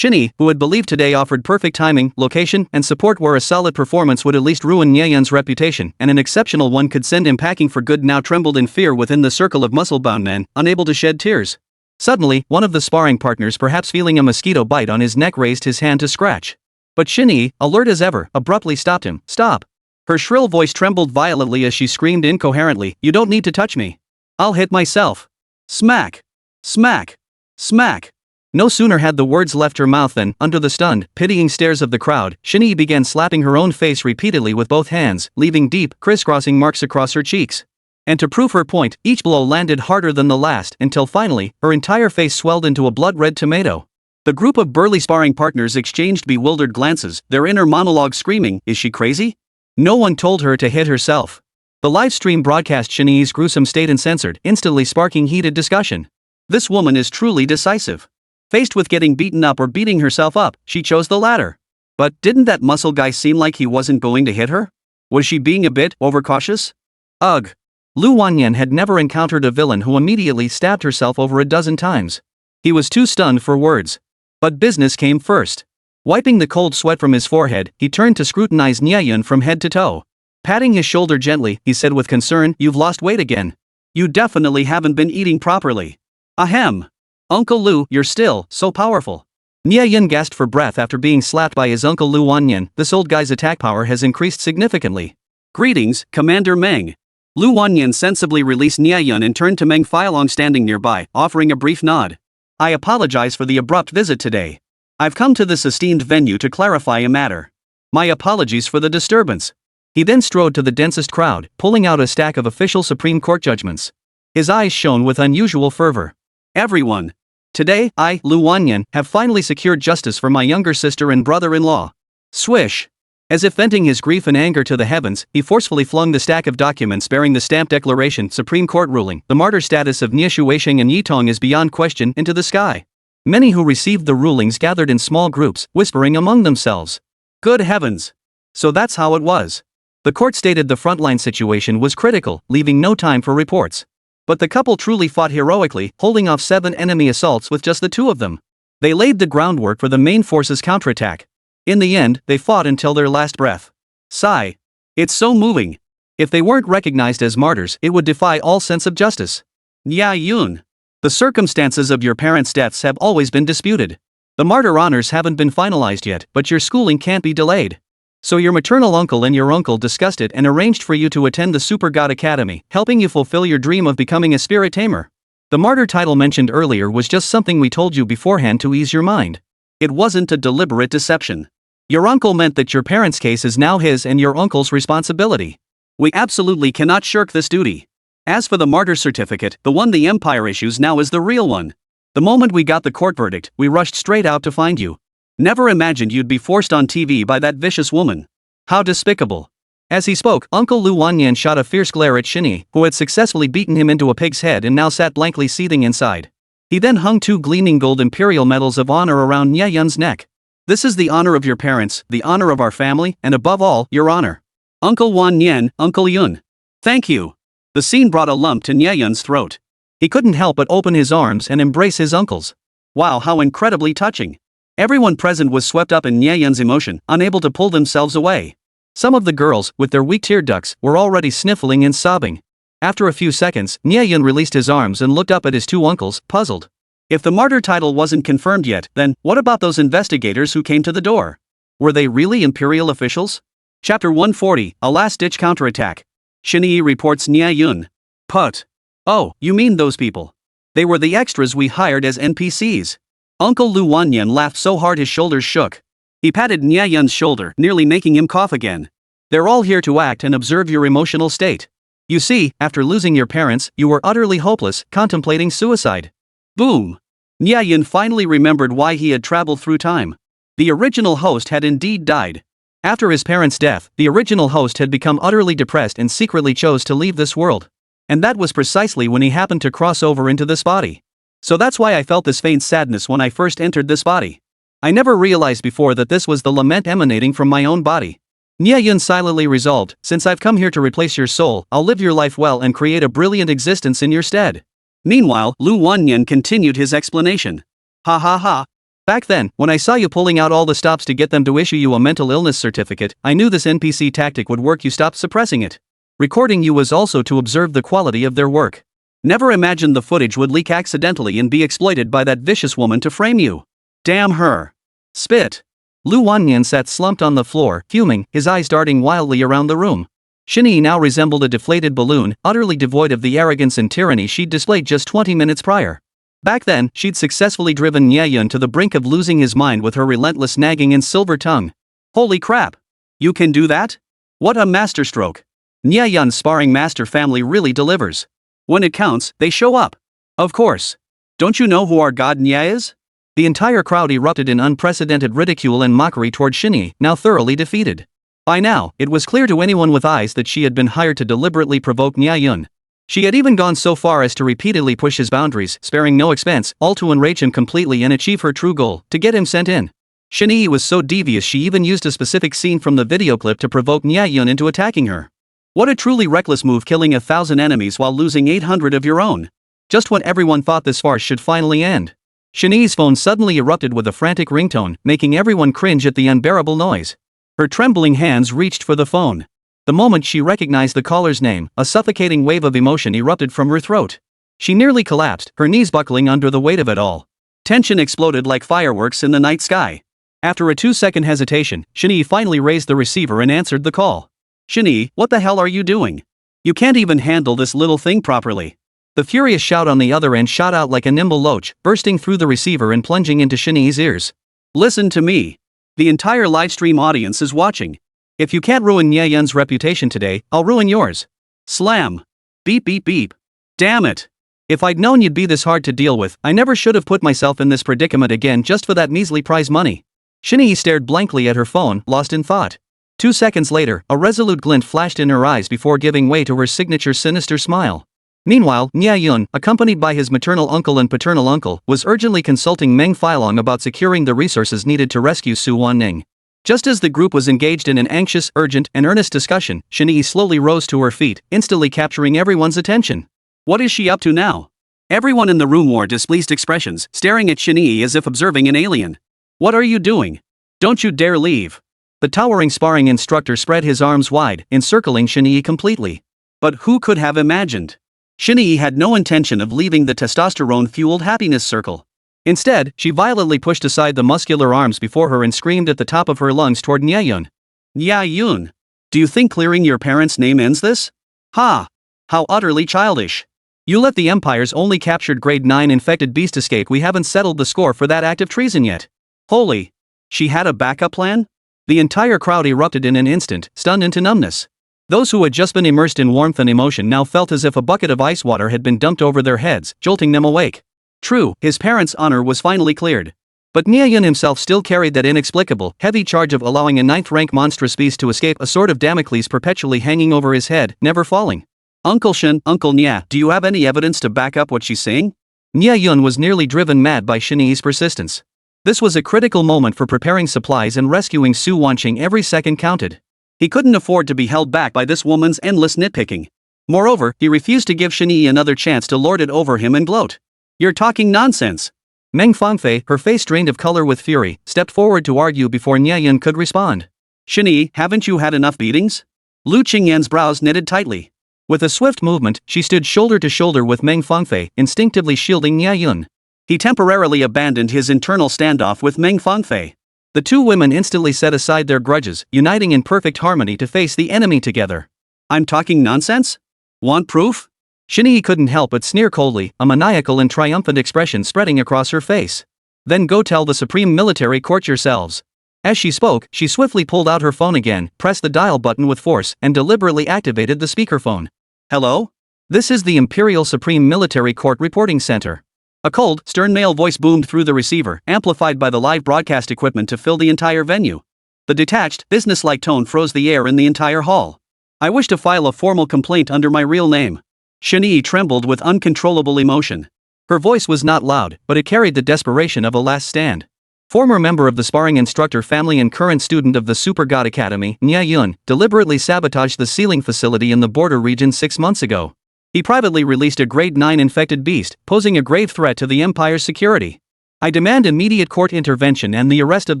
Nie, who had believed today offered perfect timing, location, and support where a solid performance would at least ruin Nie Yun's reputation, and an exceptional one could send him packing for good, now trembled in fear within the circle of muscle-bound men, unable to shed tears. Suddenly, one of the sparring partners, perhaps feeling a mosquito bite on his neck, raised his hand to scratch. But Nie, alert as ever, abruptly stopped him. Stop! Her shrill voice trembled violently as she screamed incoherently, "You don't need to touch me. I'll hit myself." Smack! Smack! Smack! No sooner had the words left her mouth than, under the stunned, pitying stares of the crowd, Nie began slapping her own face repeatedly with both hands, leaving deep, crisscrossing marks across her cheeks. And to prove her point, each blow landed harder than the last until finally, her entire face swelled into a blood-red tomato. The group of burly sparring partners exchanged bewildered glances, their inner monologue screaming, "Is she crazy?" No one told her to hit herself. The live stream broadcast Shini's gruesome state uncensored, instantly sparking heated discussion. This woman is truly decisive. Faced with getting beaten up or beating herself up, she chose the latter. But didn't that muscle guy seem like he wasn't going to hit her? Was she being a bit overcautious? Ugh. Lu Wanyan had never encountered a villain who immediately stabbed herself over a dozen times. He was too stunned for words. But business came first. Wiping the cold sweat from his forehead, he turned to scrutinize Nie Yun from head to toe. Patting his shoulder gently, he said with concern, "You've lost weight again. You definitely haven't been eating properly." Ahem. Uncle Lu, you're still so powerful. Nie Yun gasped for breath after being slapped by his uncle Lu Wanyan. This old guy's attack power has increased significantly. Greetings, Commander Meng. Lu Wanyan sensibly released Nie Yun and turned to Meng Feilong standing nearby, offering a brief nod. I apologize for the abrupt visit today. I've come to this esteemed venue to clarify a matter. My apologies for the disturbance. He then strode to the densest crowd, pulling out a stack of official Supreme Court judgments. His eyes shone with unusual fervor. Everyone. Today, I, Lu Wanyan, have finally secured justice for my younger sister and brother-in-law. Swish. As if venting his grief and anger to the heavens, he forcefully flung the stack of documents bearing the stamped declaration, Supreme Court ruling, the martyr status of Nie Shuisheng and Yitong is beyond question, into the sky. Many who received the rulings gathered in small groups, whispering among themselves. Good heavens! So that's how it was. The court stated the frontline situation was critical, leaving no time for reports. But the couple truly fought heroically, holding off 7 enemy assaults with just the 2 of them. They laid the groundwork for the main force's counterattack. In the end, they fought until their last breath. Sigh. It's so moving. If they weren't recognized as martyrs, it would defy all sense of justice. Nie Yun. The circumstances of your parents' deaths have always been disputed. The martyr honors haven't been finalized yet, but your schooling can't be delayed. So your maternal uncle and your uncle discussed it and arranged for you to attend the Super God Academy, helping you fulfill your dream of becoming a spirit tamer. The martyr title mentioned earlier was just something we told you beforehand to ease your mind. It wasn't a deliberate deception. Your uncle meant that your parents' case is now his and your uncle's responsibility. We absolutely cannot shirk this duty. As for the martyr certificate, the one the Empire issues now is the real one. The moment we got the court verdict, we rushed straight out to find you. Never imagined you'd be forced on TV by that vicious woman. How despicable. As he spoke, Uncle Lu Wanyan shot a fierce glare at Shini, who had successfully beaten him into a pig's head and now sat blankly seething inside. He then hung 2 gleaming gold imperial medals of honor around Nie Yun's neck. This is the honor of your parents, the honor of our family, and above all, your honor. Uncle Wanyan, Uncle Yun. Thank you. The scene brought a lump to Nie Yun's throat. He couldn't help but open his arms and embrace his uncles. Wow, how incredibly touching. Everyone present was swept up in Nie Yun's emotion, unable to pull themselves away. Some of the girls, with their weak tear ducts, were already sniffling and sobbing. After a few seconds, Nie Yun released his arms and looked up at his 2 uncles, puzzled. If the martyr title wasn't confirmed yet, then what about those investigators who came to the door? Were they really imperial officials? Chapter 140, A Last-Ditch Counterattack. Shini reports Nie Yun. Put. Oh, you mean those people? They were the extras we hired as NPCs. Uncle Lu Wanyan laughed so hard his shoulders shook. He patted Nie Yun's shoulder, nearly making him cough again. They're all here to act and observe your emotional state. You see, after losing your parents, you were utterly hopeless, contemplating suicide. Boom! Nie Yun finally remembered why he had traveled through time. The original host had indeed died. After his parents' death, the original host had become utterly depressed and secretly chose to leave this world. And that was precisely when he happened to cross over into this body. So that's why I felt this faint sadness when I first entered this body. I never realized before that this was the lament emanating from my own body. Nie Yun silently resolved, since I've come here to replace your soul, I'll live your life well and create a brilliant existence in your stead. Meanwhile, Lu Wanyan continued his explanation. Ha ha ha. Back then, when I saw you pulling out all the stops to get them to issue you a mental illness certificate, I knew this NPC tactic would work. You stopped suppressing it. Recording you was also to observe the quality of their work. Never imagined the footage would leak accidentally and be exploited by that vicious woman to frame you. Damn her. Spit. Lu Wanyan sat slumped on the floor, fuming, his eyes darting wildly around the room. Shini now resembled a deflated balloon, utterly devoid of the arrogance and tyranny she'd displayed just 20 minutes prior. Back then, she'd successfully driven Nie Yun to the brink of losing his mind with her relentless nagging and silver tongue. Holy crap! You can do that? What a masterstroke! Nie Yun's sparring master family really delivers. When it counts, they show up. Of course. Don't you know who our god Nie is? The entire crowd erupted in unprecedented ridicule and mockery toward Shinee, now thoroughly defeated. By now, it was clear to anyone with eyes that she had been hired to deliberately provoke Nie Yun. She had even gone so far as to repeatedly push his boundaries, sparing no expense, all to enrage him completely and achieve her true goal, to get him sent in. Shinee was so devious she even used a specific scene from the video clip to provoke Nie Yun into attacking her. What a truly reckless move, killing 1,000 enemies while losing 800 of your own. Just when everyone thought this farce should finally end. Shinee's phone suddenly erupted with a frantic ringtone, making everyone cringe at the unbearable noise. Her trembling hands reached for the phone. The moment she recognized the caller's name, a suffocating wave of emotion erupted from her throat. She nearly collapsed, her knees buckling under the weight of it all. Tension exploded like fireworks in the night sky. After a 2-second hesitation, Shinee finally raised the receiver and answered the call. "Shinee, what the hell are you doing? You can't even handle this little thing properly." The furious shout on the other end shot out like a nimble loach, bursting through the receiver and plunging into Shinee's ears. "Listen to me. The entire livestream audience is watching. If you can't ruin Nie Yun's reputation today, I'll ruin yours. Slam. Beep beep beep. Damn it. If I'd known you'd be this hard to deal with, I never should have put myself in this predicament again just for that measly prize money." Shinee stared blankly at her phone, lost in thought. 2 seconds later, a resolute glint flashed in her eyes before giving way to her signature sinister smile. Meanwhile, Nie Yun, accompanied by his maternal uncle and paternal uncle, was urgently consulting Meng Filong about securing the resources needed to rescue Su Wanning. Just as the group was engaged in an anxious, urgent, and earnest discussion, Shinee slowly rose to her feet, instantly capturing everyone's attention. What is she up to now? Everyone in the room wore displeased expressions, staring at Shinee as if observing an alien. "What are you doing? Don't you dare leave." The towering sparring instructor spread his arms wide, encircling Shinee completely. But who could have imagined? Shinee had no intention of leaving the testosterone-fueled happiness circle. Instead, she violently pushed aside the muscular arms before her and screamed at the top of her lungs toward Nie Yun. "Nie Yun! Do you think clearing your parents' name ends this? Ha! How utterly childish! You let the Empire's only captured grade 9 infected beast escape. We haven't settled the score for that act of treason yet." Holy! She had a backup plan? The entire crowd erupted in an instant, stunned into numbness. Those who had just been immersed in warmth and emotion now felt as if a bucket of ice water had been dumped over their heads, jolting them awake. True, his parents' honor was finally cleared. But Nie Yun himself still carried that inexplicable, heavy charge of allowing a 9th-rank monstrous beast to escape, a sword of Damocles perpetually hanging over his head, never falling. "Uncle Shin, Uncle Nie, do you have any evidence to back up what she's saying?" Nie Yun was nearly driven mad by Shinee's persistence. This was a critical moment for preparing supplies and rescuing Su Wanqing. Every second counted. He couldn't afford to be held back by this woman's endless nitpicking. Moreover, he refused to give Shinee another chance to lord it over him and gloat. "You're talking nonsense." Meng Fangfei, her face drained of color with fury, stepped forward to argue before Nie Yun could respond. "Shinee, haven't you had enough beatings?" Lu Qingyan's brows knitted tightly. With a swift movement, she stood shoulder to shoulder with Meng Fangfei, instinctively shielding Nie Yun. He temporarily abandoned his internal standoff with Meng Fangfei. The two women instantly set aside their grudges, uniting in perfect harmony to face the enemy together. "I'm talking nonsense? Want proof?" Shinee couldn't help but sneer coldly, a maniacal and triumphant expression spreading across her face. "Then go tell the Supreme Military Court yourselves." As she spoke, she swiftly pulled out her phone again, pressed the dial button with force, and deliberately activated the speakerphone. "Hello? This is the Imperial Supreme Military Court Reporting Center." A cold, stern male voice boomed through the receiver, amplified by the live broadcast equipment to fill the entire venue. The detached, businesslike tone froze the air in the entire hall. "I wish to file a formal complaint under my real name." Shinee trembled with uncontrollable emotion. Her voice was not loud, but it carried the desperation of a last stand. Former member of the sparring instructor family and current student of the Super God Academy, Nie Yun, deliberately sabotaged the sealing facility in the border region 6 months ago. He privately released a grade 9 infected beast, posing a grave threat to the Empire's security. "I demand immediate court intervention and the arrest of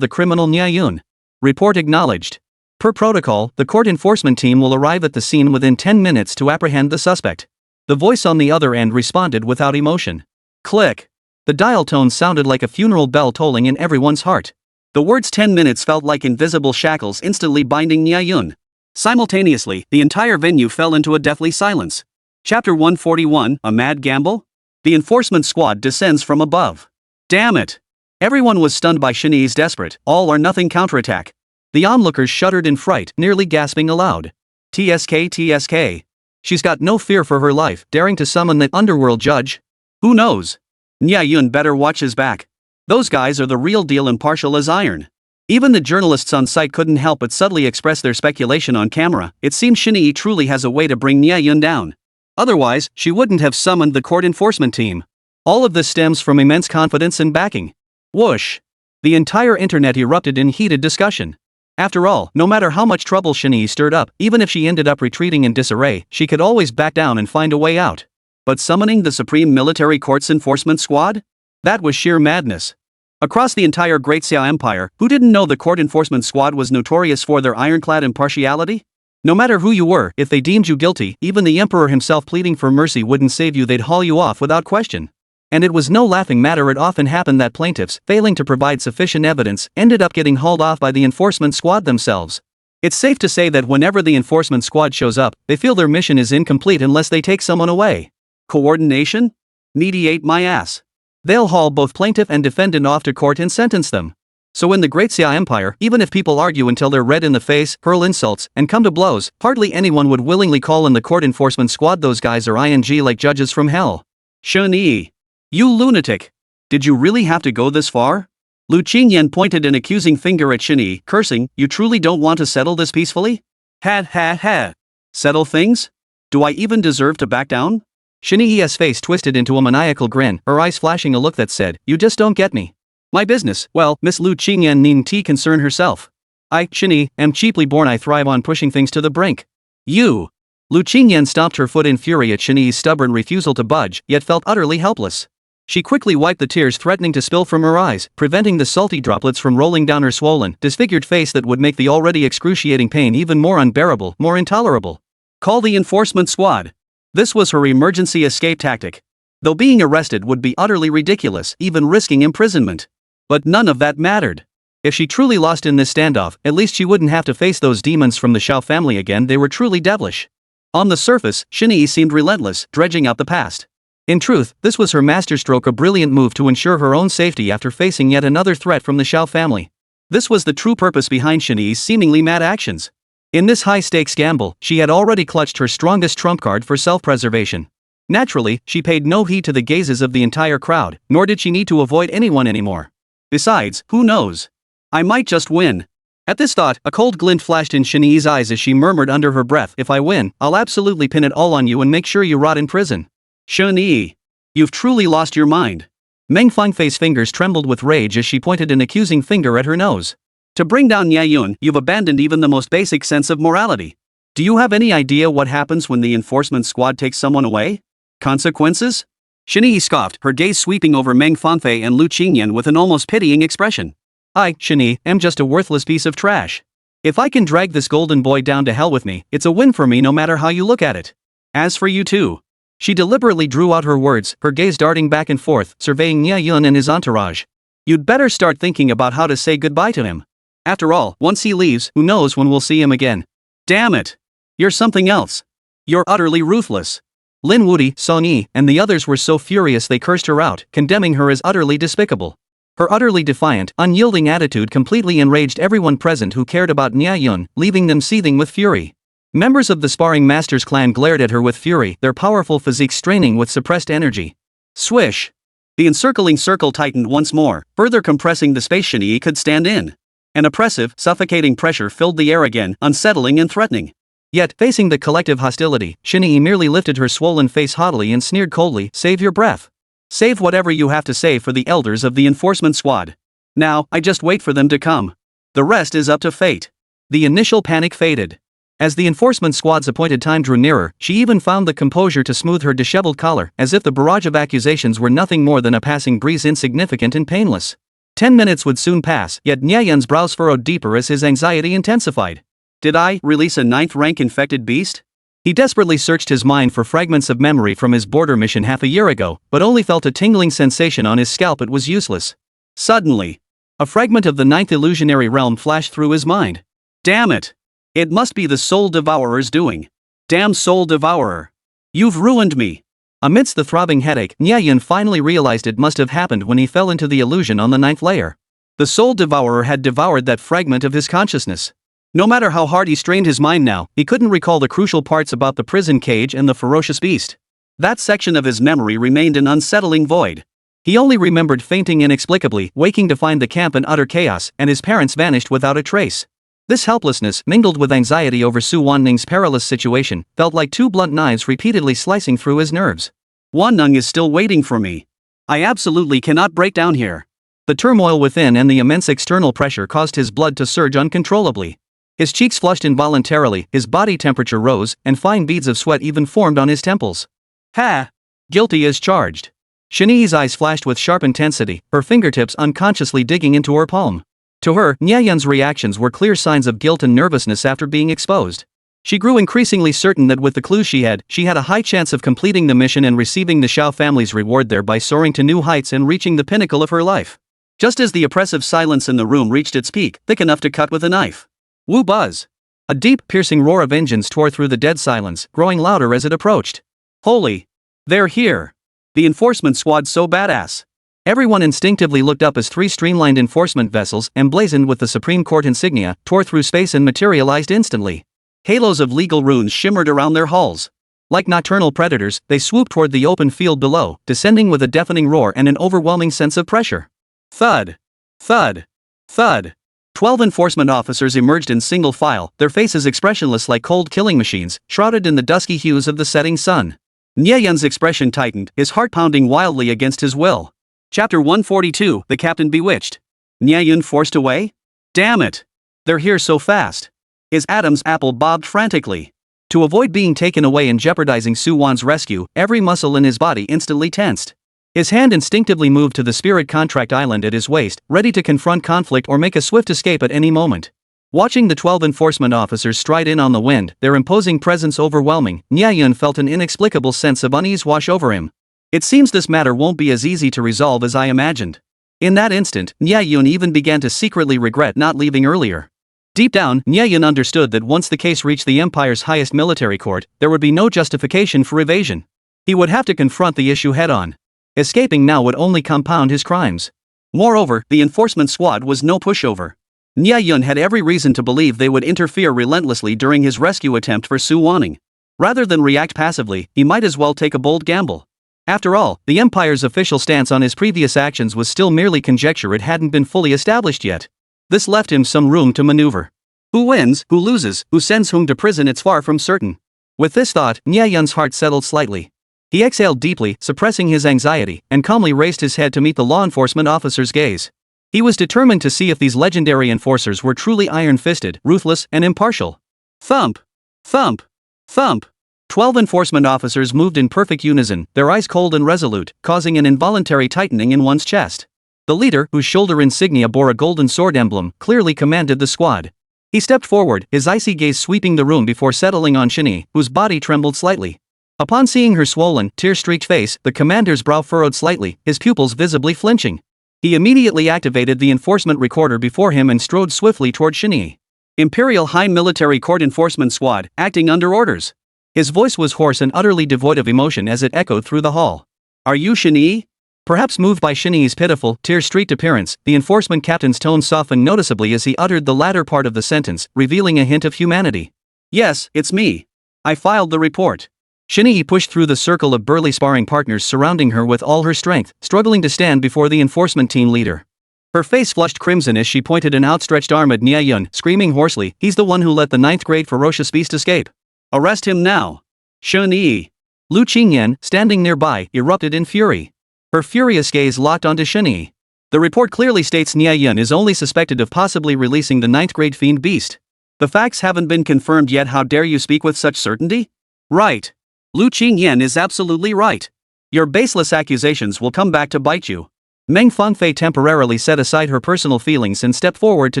the criminal Nie Yun." Report acknowledged. Per protocol, the court enforcement team will arrive at the scene within 10 minutes to apprehend the suspect. The voice on the other end responded without emotion. Click. The dial tone sounded like a funeral bell tolling in everyone's heart. The words 10 minutes felt like invisible shackles instantly binding Nie Yun. Simultaneously, the entire venue fell into a deathly silence. Chapter 141, A Mad Gamble? The enforcement squad descends from above. Damn it! Everyone was stunned by Shinee's desperate, all-or-nothing counterattack. The onlookers shuddered in fright, nearly gasping aloud. TSK. She's got no fear for her life, daring to summon the underworld judge. Who knows? Nie Yun better watch his back. Those guys are the real deal, impartial as iron. Even the journalists on site couldn't help but subtly express their speculation on camera. It seems Shinee truly has a way to bring Nie Yun down. Otherwise, she wouldn't have summoned the court enforcement team. All of this stems from immense confidence and backing. Whoosh! The entire internet erupted in heated discussion. After all, no matter how much trouble Shinee stirred up, even if she ended up retreating in disarray, she could always back down and find a way out. But summoning the Supreme Military Court's enforcement squad? That was sheer madness. Across the entire Great Xia Empire, who didn't know the court enforcement squad was notorious for their ironclad impartiality? No matter who you were, if they deemed you guilty, even the emperor himself pleading for mercy wouldn't save you, they'd haul you off without question. And it was no laughing matter. It often happened that plaintiffs, failing to provide sufficient evidence, ended up getting hauled off by the enforcement squad themselves. It's safe to say that whenever the enforcement squad shows up, they feel their mission is incomplete unless they take someone away. Coordination? Mediate my ass. They'll haul both plaintiff and defendant off to court and sentence them. So in the Great Xia Empire, even if people argue until they're red in the face, hurl insults, and come to blows, hardly anyone would willingly call in the court enforcement squad. Those guys are like judges from hell. Shinee. You lunatic. Did you really have to go this far? Lu Qingyan pointed an accusing finger at Shinee, cursing, you truly don't want to settle this peacefully? Ha. Settle things? Do I even deserve to back down? Shinee's face twisted into a maniacal grin, her eyes flashing a look that said, you just don't get me. My business, well, Miss Lu Qingyan needn't concern herself. I, Shinee, am cheaply born. I thrive on pushing things to the brink. You. Lu Qingyan stomped her foot in fury at Shinee's stubborn refusal to budge, yet felt utterly helpless. She quickly wiped the tears threatening to spill from her eyes, preventing the salty droplets from rolling down her swollen, disfigured face that would make the already excruciating pain even more unbearable, more intolerable. Call the enforcement squad. This was her emergency escape tactic. Though being arrested would be utterly ridiculous, even risking imprisonment. But none of that mattered. If she truly lost in this standoff, at least she wouldn't have to face those demons from the Shao family again. They were truly devilish. On the surface, Shinee seemed relentless, dredging out the past. In truth, this was her masterstroke, a brilliant move to ensure her own safety after facing yet another threat from the Shao family. This was the true purpose behind Shinee's seemingly mad actions. In this high-stakes gamble, she had already clutched her strongest trump card for self-preservation. Naturally, she paid no heed to the gazes of the entire crowd, nor did she need to avoid anyone anymore. Besides, who knows? I might just win. At this thought, a cold glint flashed in Shinee's eyes as she murmured under her breath, if I win, I'll absolutely pin it all on you and make sure you rot in prison. Shinee. You've truly lost your mind. Meng Fangfei's fingers trembled with rage as she pointed an accusing finger at her nose. To bring down Nie Yun, you've abandoned even the most basic sense of morality. Do you have any idea what happens when the enforcement squad takes someone away? Consequences? Shinee scoffed, her gaze sweeping over Meng Fangfei and Lu Qingyan with an almost pitying expression. I, Shinee, am just a worthless piece of trash. If I can drag this golden boy down to hell with me, it's a win for me no matter how you look at it. As for you too. She deliberately drew out her words, her gaze darting back and forth, surveying Nie Yun and his entourage. You'd better start thinking about how to say goodbye to him. After all, once he leaves, who knows when we'll see him again. Damn it! You're something else. You're utterly ruthless. Lin Wudi, Song-yi, and the others were so furious they cursed her out, condemning her as utterly despicable. Her utterly defiant, unyielding attitude completely enraged everyone present who cared about Nie Yun, leaving them seething with fury. Members of the Sparring Masters clan glared at her with fury, their powerful physiques straining with suppressed energy. Swish! The encircling circle tightened once more, further compressing the space Shinee could stand in. An oppressive, suffocating pressure filled the air again, unsettling and threatening. Yet, facing the collective hostility, Shinee merely lifted her swollen face haughtily and sneered coldly, save your breath. Save whatever you have to say for the elders of the enforcement squad. Now, I just wait for them to come. The rest is up to fate. The initial panic faded. As the enforcement squad's appointed time drew nearer, she even found the composure to smooth her disheveled collar, as if the barrage of accusations were nothing more than a passing breeze, insignificant and painless. 10 minutes would soon pass, yet Nie Yun's brows furrowed deeper as his anxiety intensified. Did I release a 9th-rank infected beast? He desperately searched his mind for fragments of memory from his border mission half a year ago, but only felt a tingling sensation on his scalp. It was useless. Suddenly, a fragment of the 9th illusionary realm flashed through his mind. Damn it! It must be the Soul Devourer's doing. Damn Soul Devourer! You've ruined me! Amidst the throbbing headache, Nie Yun finally realized it must have happened when he fell into the illusion on the 9th layer. The Soul Devourer had devoured that fragment of his consciousness. No matter how hard he strained his mind now, he couldn't recall the crucial parts about the prison cage and the ferocious beast. That section of his memory remained an unsettling void. He only remembered fainting inexplicably, waking to find the camp in utter chaos, and his parents vanished without a trace. This helplessness, mingled with anxiety over Su Wanning's perilous situation, felt like two blunt knives repeatedly slicing through his nerves. Wanning is still waiting for me. I absolutely cannot break down here. The turmoil within and the immense external pressure caused his blood to surge uncontrollably. His cheeks flushed involuntarily, his body temperature rose, and fine beads of sweat even formed on his temples. Ha! Guilty as charged. Shini's eyes flashed with sharp intensity, her fingertips unconsciously digging into her palm. To her, Nie Yun's reactions were clear signs of guilt and nervousness after being exposed. She grew increasingly certain that with the clues she had a high chance of completing the mission and receiving the Xiao family's reward, thereby soaring to new heights and reaching the pinnacle of her life. Just as the oppressive silence in the room reached its peak, thick enough to cut with a knife. Woo buzz! A deep, piercing roar of engines tore through the dead silence, growing louder as it approached. Holy! They're here! The enforcement squad so badass. Everyone instinctively looked up as three streamlined enforcement vessels, emblazoned with the Supreme Court insignia, tore through space and materialized instantly. Halos of legal runes shimmered around their hulls. Like nocturnal predators, they swooped toward the open field below, descending with a deafening roar and an overwhelming sense of pressure. Thud! Thud! Thud! 12 enforcement officers emerged in single file, their faces expressionless like cold killing machines, shrouded in the dusky hues of the setting sun. Nie Yun's expression tightened, his heart pounding wildly against his will. Chapter 142, The Captain Bewitched. Nie Yun forced away? Damn it! They're here so fast. His Adam's apple bobbed frantically. To avoid being taken away and jeopardizing Su Wan's rescue, every muscle in his body instantly tensed. His hand instinctively moved to the spirit contract island at his waist, ready to confront conflict or make a swift escape at any moment. Watching the 12 enforcement officers stride in on the wind, their imposing presence overwhelming, Nie Yun felt an inexplicable sense of unease wash over him. It seems this matter won't be as easy to resolve as I imagined. In that instant, Nie Yun even began to secretly regret not leaving earlier. Deep down, Nie Yun understood that once the case reached the Empire's highest military court, there would be no justification for evasion. He would have to confront the issue head-on. Escaping now would only compound his crimes. Moreover, the enforcement squad was no pushover. Nie Yun had every reason to believe they would interfere relentlessly during his rescue attempt for Su Wanning. Rather than react passively, he might as well take a bold gamble. After all, the Empire's official stance on his previous actions was still merely conjecture, it hadn't been fully established yet. This left him some room to maneuver. Who wins, who loses, who sends whom to prison, it's far from certain. With this thought, Nie Yun's heart settled slightly. He exhaled deeply, suppressing his anxiety, and calmly raised his head to meet the law enforcement officer's gaze. He was determined to see if these legendary enforcers were truly iron-fisted, ruthless, and impartial. Thump! Thump! Thump! 12 enforcement officers moved in perfect unison, their eyes cold and resolute, causing an involuntary tightening in one's chest. The leader, whose shoulder insignia bore a golden sword emblem, clearly commanded the squad. He stepped forward, his icy gaze sweeping the room before settling on Shini, whose body trembled slightly. Upon seeing her swollen, tear-streaked face, the commander's brow furrowed slightly, his pupils visibly flinching. He immediately activated the enforcement recorder before him and strode swiftly toward Shini. Imperial High Military Court Enforcement Squad, acting under orders. His voice was hoarse and utterly devoid of emotion as it echoed through the hall. Are you Shini? Perhaps moved by Shini's pitiful, tear-streaked appearance, the enforcement captain's tone softened noticeably as he uttered the latter part of the sentence, revealing a hint of humanity. Yes, it's me. I filed the report. Shini pushed through the circle of burly sparring partners surrounding her with all her strength, struggling to stand before the enforcement team leader. Her face flushed crimson as she pointed an outstretched arm at Nie Yun, screaming hoarsely, "He's the one who let the ninth-grade ferocious beast escape. Arrest him now." Shini. Lu Qingyan, standing nearby, erupted in fury. Her furious gaze locked onto Shini. The report clearly states Nie Yun is only suspected of possibly releasing the ninth-grade fiend beast. The facts haven't been confirmed yet. How dare you speak with such certainty? Right. Lu Qingyan is absolutely right. Your baseless accusations will come back to bite you. Meng Fangfei temporarily set aside her personal feelings and stepped forward to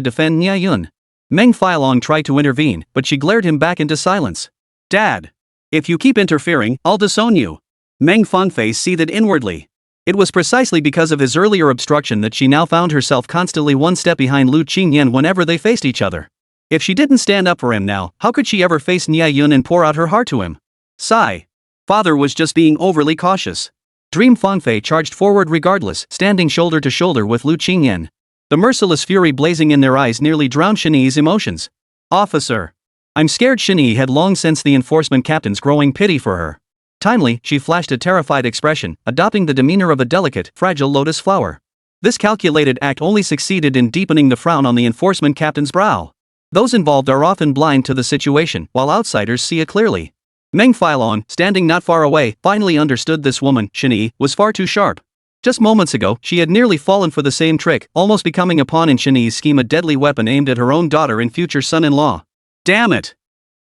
defend Nie Yun. Meng Filong tried to intervene, but she glared him back into silence. Dad. If you keep interfering, I'll disown you. Meng Fangfei seethed inwardly. It was precisely because of his earlier obstruction that she now found herself constantly one step behind Lu Qingyan whenever they faced each other. If she didn't stand up for him now, how could she ever face Nie Yun and pour out her heart to him? Sigh. Father was just being overly cautious. Dream Fangfei charged forward regardless, standing shoulder to shoulder with Lu Qingyan. The merciless fury blazing in their eyes nearly drowned Shini's emotions. Officer. I'm scared. Shinee had long sensed the enforcement captain's growing pity for her. Timely, she flashed a terrified expression, adopting the demeanor of a delicate, fragile lotus flower. This calculated act only succeeded in deepening the frown on the enforcement captain's brow. Those involved are often blind to the situation, while outsiders see it clearly. Meng Filon, standing not far away, finally understood this woman, Shinee, was far too sharp. Just moments ago, she had nearly fallen for the same trick, almost becoming a pawn in Shinee's scheme, a deadly weapon aimed at her own daughter and future son-in-law. Damn it!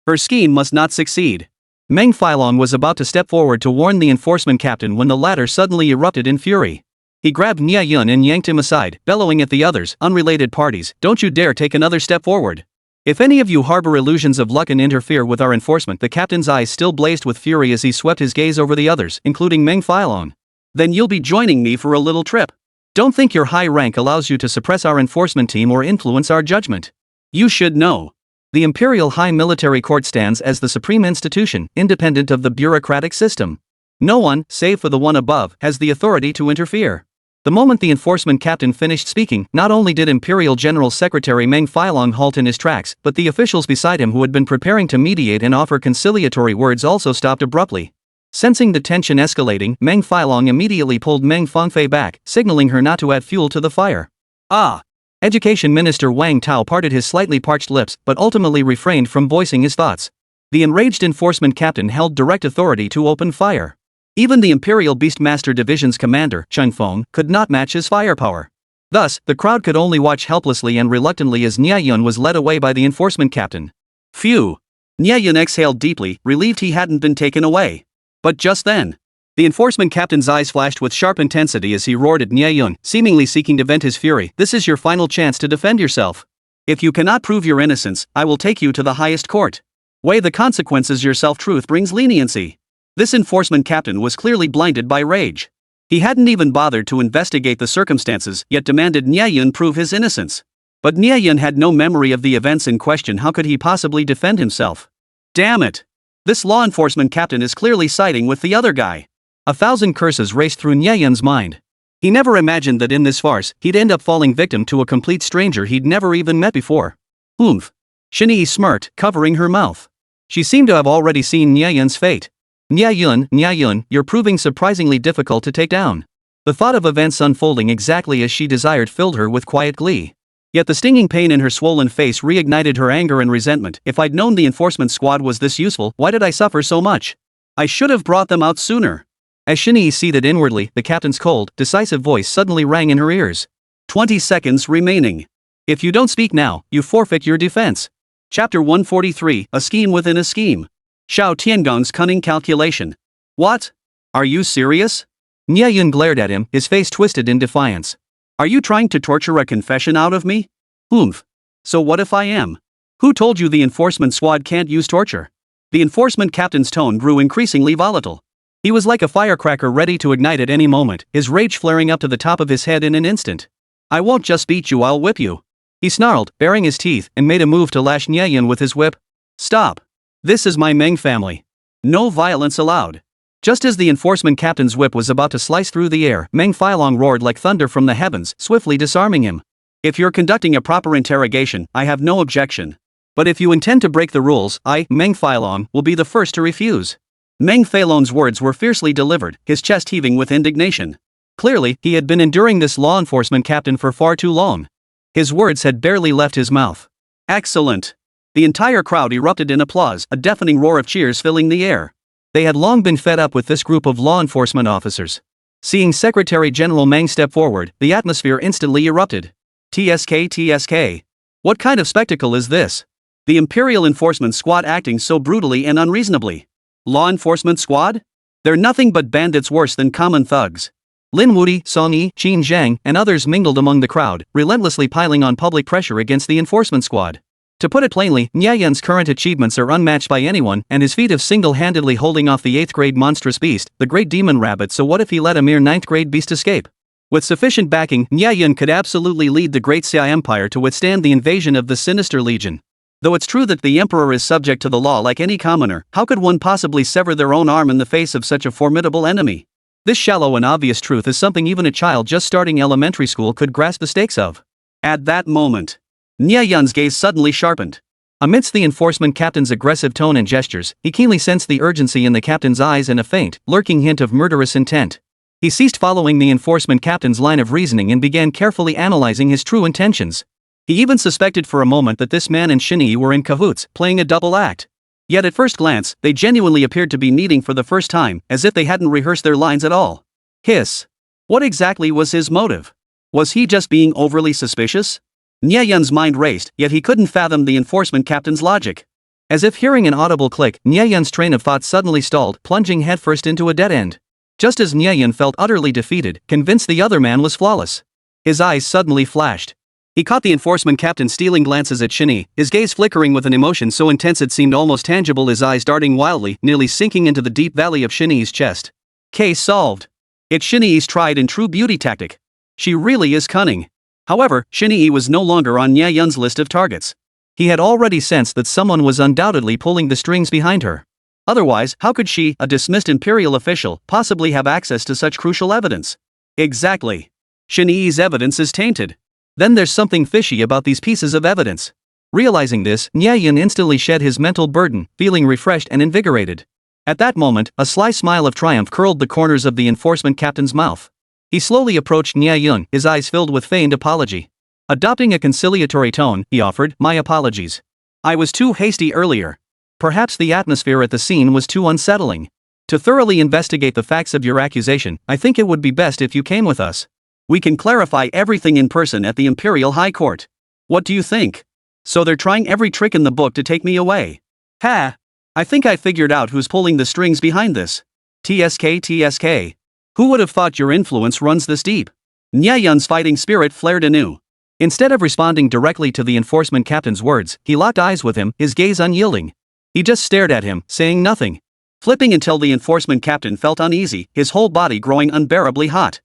Her scheme must not succeed. Meng Filon was about to step forward to warn the enforcement captain when the latter suddenly erupted in fury. He grabbed Nie Yun and yanked him aside, bellowing at the others, unrelated parties, "Don't you dare take another step forward. If any of you harbor illusions of luck and interfere with our enforcement." The captain's eyes still blazed with fury as he swept his gaze over the others, including Meng Filon. "Then you'll be joining me for a little trip. Don't think your high rank allows you to suppress our enforcement team or influence our judgment. You should know. The Imperial High Military Court stands as the supreme institution, independent of the bureaucratic system. No one, save for the one above, has the authority to interfere." The moment the enforcement captain finished speaking, not only did Imperial General Secretary Meng Filong halt in his tracks, but the officials beside him who had been preparing to mediate and offer conciliatory words also stopped abruptly. Sensing the tension escalating, Meng Filong immediately pulled Meng Fangfei back, signaling her not to add fuel to the fire. "Ah!" Education Minister Wang Tao parted his slightly parched lips, but ultimately refrained from voicing his thoughts. The enraged enforcement captain held direct authority to open fire. Even the Imperial Beastmaster Division's commander, Chen Feng, could not match his firepower. Thus, the crowd could only watch helplessly and reluctantly as Nie Yun was led away by the enforcement captain. Phew! Nie Yun exhaled deeply, relieved he hadn't been taken away. But just then, the enforcement captain's eyes flashed with sharp intensity as he roared at Nie Yun, seemingly seeking to vent his fury. "This is your final chance to defend yourself. If you cannot prove your innocence, I will take you to the highest court. Weigh the consequences yourself. Truth brings leniency." This enforcement captain was clearly blinded by rage. He hadn't even bothered to investigate the circumstances, yet demanded Nie Yun prove his innocence. But Nie Yun had no memory of the events in question. How could he possibly defend himself? Damn it! This law enforcement captain is clearly siding with the other guy. 1,000 curses raced through Nie Yun's mind. He never imagined that in this farce, he'd end up falling victim to a complete stranger he'd never even met before. Oomph! Shinee smirked, covering her mouth. She seemed to have already seen Nie Yun's fate. Nie Yun, you're proving surprisingly difficult to take down." The thought of events unfolding exactly as she desired filled her with quiet glee. Yet the stinging pain in her swollen face reignited her anger and resentment. If I'd known the enforcement squad was this useful, why did I suffer so much? I should have brought them out sooner. As Shinee seethed inwardly, the captain's cold, decisive voice suddenly rang in her ears. 20 seconds remaining. If you don't speak now, you forfeit your defense. Chapter 143, A Scheme Within a Scheme. Xiao Tiangong's cunning calculation. What? Are you serious? Nie Yun glared at him, his face twisted in defiance. Are you trying to torture a confession out of me? Oomph. So what if I am? Who told you the enforcement squad can't use torture? The enforcement captain's tone grew increasingly volatile. He was like a firecracker ready to ignite at any moment, his rage flaring up to the top of his head in an instant. I won't just beat you, I'll whip you. He snarled, baring his teeth, and made a move to lash Nie Yun with his whip. Stop. This is my Meng family. No violence allowed. Just as the enforcement captain's whip was about to slice through the air, Meng Filong roared like thunder from the heavens, swiftly disarming him. If you're conducting a proper interrogation, I have no objection. But if you intend to break the rules, I, Meng Filong, will be the first to refuse. Meng Filong's words were fiercely delivered, his chest heaving with indignation. Clearly, he had been enduring this law enforcement captain for far too long. His words had barely left his mouth. Excellent. The entire crowd erupted in applause, a deafening roar of cheers filling the air. They had long been fed up with this group of law enforcement officers. Seeing Secretary General Meng step forward, the atmosphere instantly erupted. TSK. What kind of spectacle is this? The Imperial Enforcement Squad acting so brutally and unreasonably. Law enforcement squad? They're nothing but bandits worse than common thugs. Lin Wudi, Song Yi, Qin Zhang, and others mingled among the crowd, relentlessly piling on public pressure against the enforcement squad. To put it plainly, Nie Yun's current achievements are unmatched by anyone, and his feat of single-handedly holding off the 8th grade monstrous beast, the Great Demon Rabbit. So what if he let a mere 9th grade beast escape? With sufficient backing, Nie Yun could absolutely lead the Great Xia Empire to withstand the invasion of the Sinister Legion. Though it's true that the Emperor is subject to the law like any commoner, how could one possibly sever their own arm in the face of such a formidable enemy? This shallow and obvious truth is something even a child just starting elementary school could grasp the stakes of. At that moment, Nie Yun's gaze suddenly sharpened. Amidst the enforcement captain's aggressive tone and gestures, he keenly sensed the urgency in the captain's eyes and a faint, lurking hint of murderous intent. He ceased following the enforcement captain's line of reasoning and began carefully analyzing his true intentions. He even suspected for a moment that this man and Shinee were in cahoots, playing a double act. Yet at first glance, they genuinely appeared to be meeting for the first time, as if they hadn't rehearsed their lines at all. Hiss. What exactly was his motive? Was he just being overly suspicious? Nie Yun's mind raced, yet he couldn't fathom the enforcement captain's logic. As if hearing an audible click, Nie Yun's train of thought suddenly stalled, plunging headfirst into a dead end. Just as Nie Yun felt utterly defeated, convinced the other man was flawless. His eyes suddenly flashed. He caught the enforcement captain stealing glances at Shinee, his gaze flickering with an emotion so intense it seemed almost tangible, his eyes darting wildly, nearly sinking into the deep valley of Shinee's chest. Case solved. It's Shinee's tried and true beauty tactic. She really is cunning. However, Shinee was no longer on Nie Yun's list of targets. He had already sensed that someone was undoubtedly pulling the strings behind her. Otherwise, how could she, a dismissed imperial official, possibly have access to such crucial evidence? Exactly. Shinee's evidence is tainted. Then there's something fishy about these pieces of evidence. Realizing this, Nie Yun instantly shed his mental burden, feeling refreshed and invigorated. At that moment, a sly smile of triumph curled the corners of the enforcement captain's mouth. He slowly approached Nie Yun, his eyes filled with feigned apology. Adopting a conciliatory tone, he offered, "My apologies. I was too hasty earlier. Perhaps the atmosphere at the scene was too unsettling. To thoroughly investigate the facts of your accusation, I think it would be best if you came with us. We can clarify everything in person at the Imperial High Court. What do you think? So they're trying every trick in the book to take me away. Ha! I think I figured out who's pulling the strings behind this. TSK. Who would have thought your influence runs this deep?" Nie Yun's fighting spirit flared anew. Instead of responding directly to the enforcement captain's words, he locked eyes with him, his gaze unyielding. He just stared at him, saying nothing. Flipping until the enforcement captain felt uneasy, his whole body growing unbearably hot.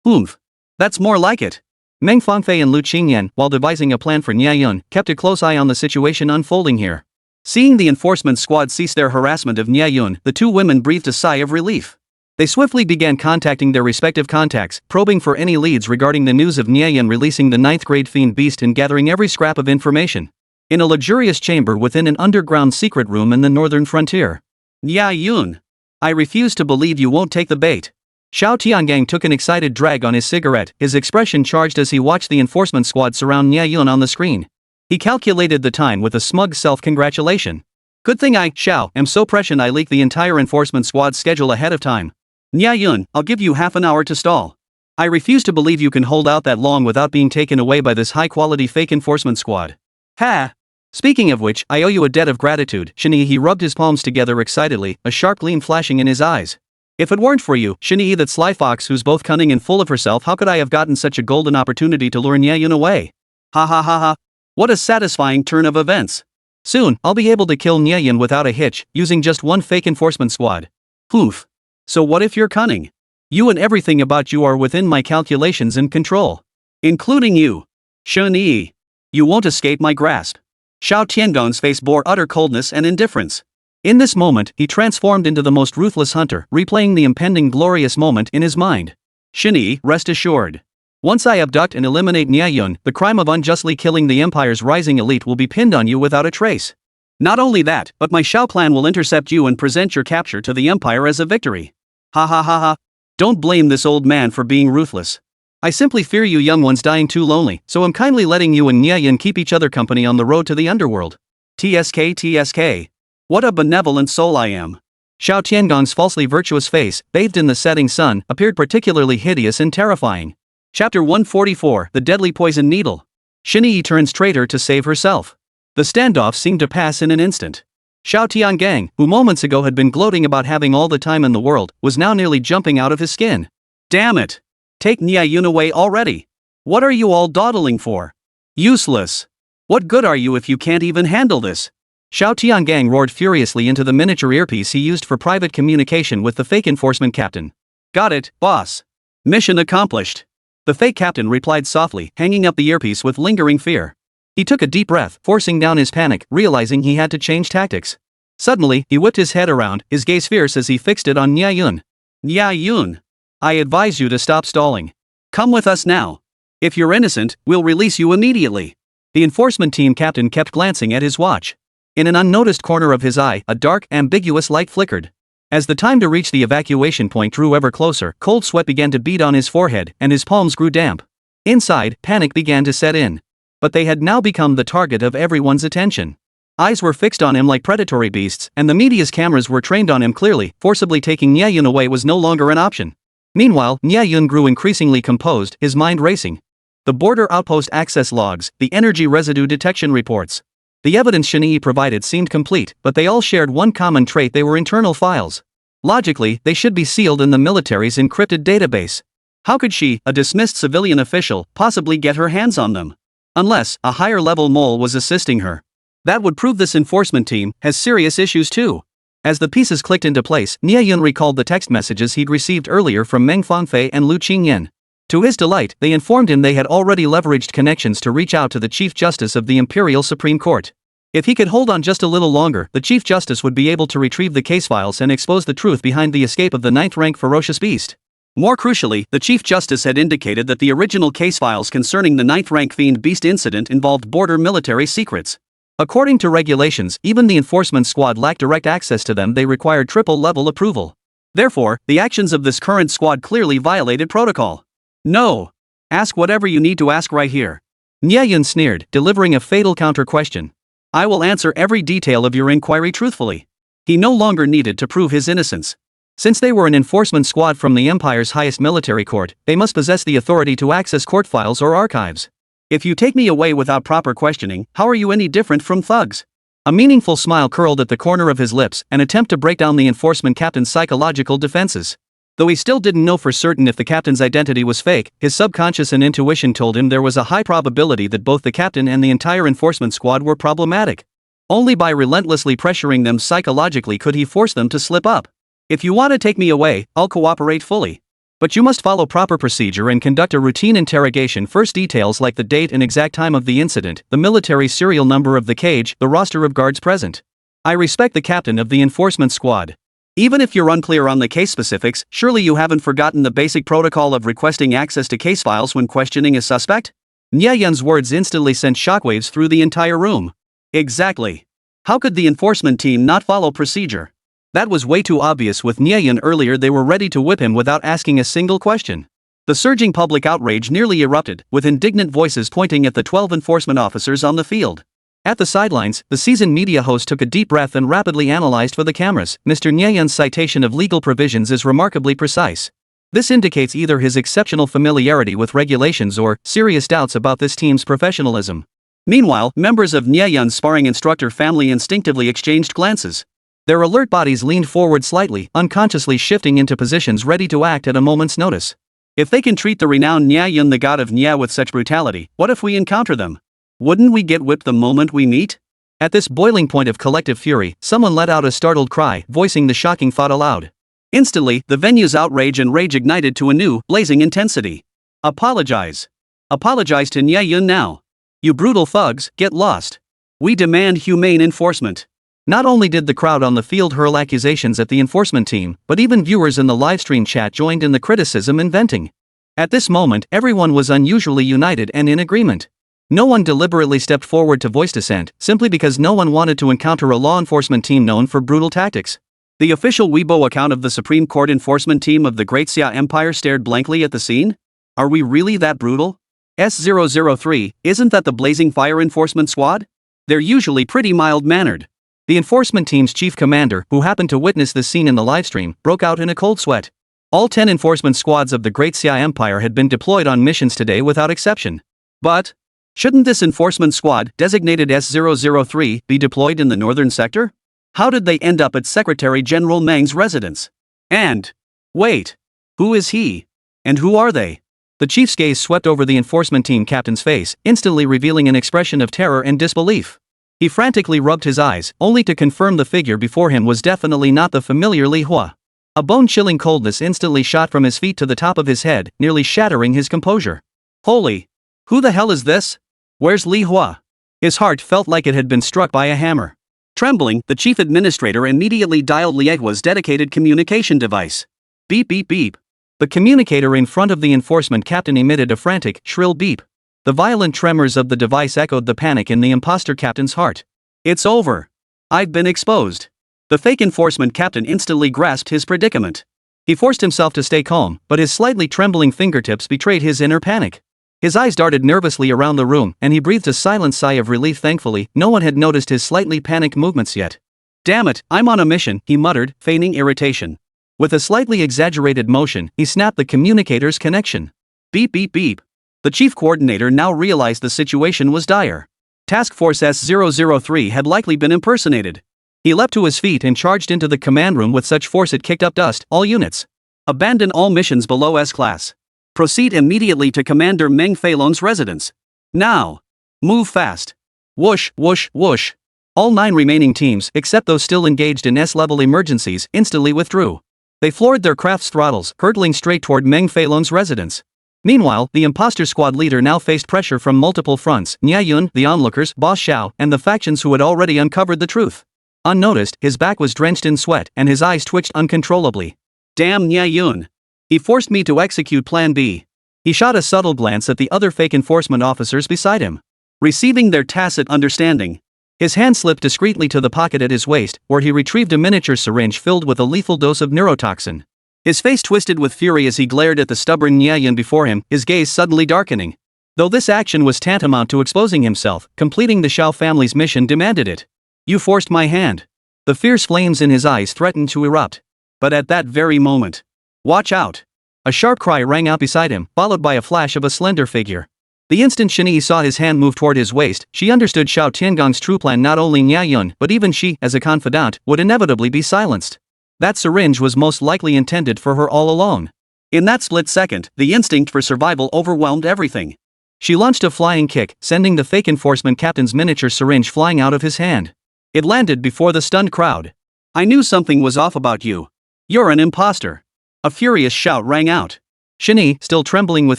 Oomph. That's more like it. Meng Fangfei and Lu Qingyan, while devising a plan for Nie Yun, kept a close eye on the situation unfolding here. Seeing the enforcement squad cease their harassment of Nie Yun, the two women breathed a sigh of relief. They swiftly began contacting their respective contacts, probing for any leads regarding the news of Nie Yun releasing the 9th grade fiend beast and gathering every scrap of information. In a luxurious chamber within an underground secret room in the northern frontier. Nie Yun. I refuse to believe you won't take the bait. Xiao Tiangang took an excited drag on his cigarette, his expression charged as he watched the enforcement squad surround Nie Yun on the screen. He calculated the time with a smug self-congratulation. Good thing I, Xiao, am so prescient I leaked the entire enforcement squad's schedule ahead of time. Nie Yun, I'll give you half an hour to stall. I refuse to believe you can hold out that long without being taken away by this high-quality fake enforcement squad. Ha! Speaking of which, I owe you a debt of gratitude, Shinee. He rubbed his palms together excitedly, a sharp gleam flashing in his eyes. If it weren't for you, Shinee, that sly fox who's both cunning and full of herself, how could I have gotten such a golden opportunity to lure Nie Yun away? Ha ha ha ha. What a satisfying turn of events. Soon, I'll be able to kill Nie Yun without a hitch, using just one fake enforcement squad. Oof. So what if you're cunning? You and everything about you are within my calculations and control. Including you. Shinee. You won't escape my grasp. Xiao Tiangong's face bore utter coldness and indifference. In this moment, he transformed into the most ruthless hunter, replaying the impending glorious moment in his mind. Shinee, rest assured. Once I abduct and eliminate Nie Yun, the crime of unjustly killing the Empire's rising elite will be pinned on you without a trace. Not only that, but my Xiao clan will intercept you and present your capture to the Empire as a victory. Ha ha ha ha. Don't blame this old man for being ruthless. I simply fear you young ones dying too lonely, so I'm kindly letting you and Nie Yun keep each other company on the road to the underworld. TSK. What a benevolent soul I am. Xiao Tiangong's falsely virtuous face, bathed in the setting sun, appeared particularly hideous and terrifying. Chapter 144, The Deadly Poison Needle. Shinee turns traitor to save herself. The standoff seemed to pass in an instant. Xiao Tiangang, who moments ago had been gloating about having all the time in the world, was now nearly jumping out of his skin. Damn it! Take Nie Yun away already! What are you all dawdling for? Useless! What good are you if you can't even handle this? Xiao Tiangang roared furiously into the miniature earpiece he used for private communication with the fake enforcement captain. Got it, boss. Mission accomplished. The fake captain replied softly, hanging up the earpiece with lingering fear. He took a deep breath, forcing down his panic, realizing he had to change tactics. Suddenly, he whipped his head around, his gaze fierce as he fixed it on Nie Yun. Nie Yun. I advise you to stop stalling. Come with us now. If you're innocent, we'll release you immediately. The enforcement team captain kept glancing at his watch. In an unnoticed corner of his eye, a dark, ambiguous light flickered. As the time to reach the evacuation point drew ever closer, cold sweat began to bead on his forehead, and his palms grew damp. Inside, panic began to set in. But they had now become the target of everyone's attention. Eyes were fixed on him like predatory beasts, and the media's cameras were trained on him clearly. Forcibly taking Nie Yun away was no longer an option. Meanwhile, Nie Yun grew increasingly composed, his mind racing. The border outpost access logs, the energy residue detection reports. The evidence Shinii provided seemed complete, but they all shared one common trait: they were internal files. Logically, they should be sealed in the military's encrypted database. How could she, a dismissed civilian official, possibly get her hands on them? Unless a higher-level mole was assisting her. That would prove this enforcement team has serious issues too. As the pieces clicked into place, Nie Yun recalled the text messages he'd received earlier from Meng Fanfei and Lu Qingyan. To his delight, they informed him they had already leveraged connections to reach out to the Chief Justice of the Imperial Supreme Court. If he could hold on just a little longer, the Chief Justice would be able to retrieve the case files and expose the truth behind the escape of the 9th-rank ferocious beast. More crucially, the Chief Justice had indicated that the original case files concerning the 9th-rank fiend beast incident involved border military secrets. According to regulations, even the enforcement squad lacked direct access to them. They required triple-level approval. Therefore, the actions of this current squad clearly violated protocol. No. Ask whatever you need to ask right here. Nie Yun sneered, delivering a fatal counter-question. I will answer every detail of your inquiry truthfully. He no longer needed to prove his innocence. Since they were an enforcement squad from the Empire's highest military court, they must possess the authority to access court files or archives. If you take me away without proper questioning, how are you any different from thugs? A meaningful smile curled at the corner of his lips, an attempt to break down the enforcement captain's psychological defenses. Though he still didn't know for certain if the captain's identity was fake, his subconscious and intuition told him there was a high probability that both the captain and the entire enforcement squad were problematic. Only by relentlessly pressuring them psychologically could he force them to slip up. If you want to take me away, I'll cooperate fully. But you must follow proper procedure and conduct a routine interrogation. First, details like the date and exact time of the incident, the military serial number of the cage, the roster of guards present. I respect the captain of the enforcement squad. Even if you're unclear on the case specifics, surely you haven't forgotten the basic protocol of requesting access to case files when questioning a suspect? Nie Yun's words instantly sent shockwaves through the entire room. Exactly. How could the enforcement team not follow procedure? That was way too obvious. With Nie Yun earlier, they were ready to whip him without asking a single question. The surging public outrage nearly erupted, with indignant voices pointing at the 12 enforcement officers on the field. At the sidelines, the seasoned media host took a deep breath and rapidly analyzed for the cameras. Mr. Nie Yun's citation of legal provisions is remarkably precise. This indicates either his exceptional familiarity with regulations or serious doubts about this team's professionalism. Meanwhile, members of Nie Yun's sparring instructor family instinctively exchanged glances. Their alert bodies leaned forward slightly, unconsciously shifting into positions ready to act at a moment's notice. If they can treat the renowned Nie Yun, the god of Nie, with such brutality, what if we encounter them? Wouldn't we get whipped the moment we meet? At this boiling point of collective fury, someone let out a startled cry, voicing the shocking thought aloud. Instantly, the venue's outrage and rage ignited to a new, blazing intensity. Apologize. Apologize to Nie Yun now. You brutal thugs, get lost. We demand humane enforcement. Not only did the crowd on the field hurl accusations at the enforcement team, but even viewers in the livestream chat joined in the criticism and venting. At this moment, everyone was unusually united and in agreement. No one deliberately stepped forward to voice dissent, simply because no one wanted to encounter a law enforcement team known for brutal tactics. The official Weibo account of the Supreme Court enforcement team of the Great Xia Empire stared blankly at the scene. Are we really that brutal? S003, isn't that the Blazing Fire enforcement squad? They're usually pretty mild-mannered. The enforcement team's chief commander, who happened to witness this scene in the livestream, broke out in a cold sweat. All 10 enforcement squads of the Great Xia Empire had been deployed on missions today without exception. But shouldn't this enforcement squad, designated S003, be deployed in the northern sector? How did they end up at Secretary General Meng's residence? And wait, who is he? And who are they? The chief's gaze swept over the enforcement team captain's face, instantly revealing an expression of terror and disbelief. He frantically rubbed his eyes, only to confirm the figure before him was definitely not the familiar Li Hua. A bone-chilling coldness instantly shot from his feet to the top of his head, nearly shattering his composure. Holy! Who the hell is this? Where's Li Hua? His heart felt like it had been struck by a hammer. Trembling, the chief administrator immediately dialed Li Hua's dedicated communication device. Beep beep beep. The communicator in front of the enforcement captain emitted a frantic, shrill beep. The violent tremors of the device echoed the panic in the imposter captain's heart. It's over. I've been exposed. The fake enforcement captain instantly grasped his predicament. He forced himself to stay calm, but his slightly trembling fingertips betrayed his inner panic. His eyes darted nervously around the room, and he breathed a silent sigh of relief. Thankfully, no one had noticed his slightly panicked movements yet. Damn it, I'm on a mission, he muttered, feigning irritation. With a slightly exaggerated motion, he snapped the communicator's connection. Beep beep beep. The chief coordinator now realized the situation was dire. Task Force S-003 had likely been impersonated. He leapt to his feet and charged into the command room with such force it kicked up dust. All units. Abandon all missions below S-class. Proceed immediately to Commander Meng Feilong's residence. Now. Move fast. Whoosh, whoosh, whoosh. All 9 remaining teams, except those still engaged in S-level emergencies, instantly withdrew. They floored their craft's throttles, hurtling straight toward Meng Feilong's residence. Meanwhile, the imposter squad leader now faced pressure from multiple fronts: Nie Yun, the onlookers, Boss Xiao, and the factions who had already uncovered the truth. Unnoticed, his back was drenched in sweat, and his eyes twitched uncontrollably. Damn Nie Yun. He forced me to execute Plan B. He shot a subtle glance at the other fake enforcement officers beside him. Receiving their tacit understanding, his hand slipped discreetly to the pocket at his waist, where he retrieved a miniature syringe filled with a lethal dose of neurotoxin. His face twisted with fury as he glared at the stubborn Nie Yun before him, his gaze suddenly darkening. Though this action was tantamount to exposing himself, completing the Xiao family's mission demanded it. You forced my hand. The fierce flames in his eyes threatened to erupt. But at that very moment, watch out! A sharp cry rang out beside him, followed by a flash of a slender figure. The instant Shini saw his hand move toward his waist, she understood Xiao Tiangong's true plan. Not only Nie Yun, but even she, as a confidant, would inevitably be silenced. That syringe was most likely intended for her all alone. In that split second, the instinct for survival overwhelmed everything. She launched a flying kick, sending the fake enforcement captain's miniature syringe flying out of his hand. It landed before the stunned crowd. I knew something was off about you. You're an imposter. A furious shout rang out. Shini, still trembling with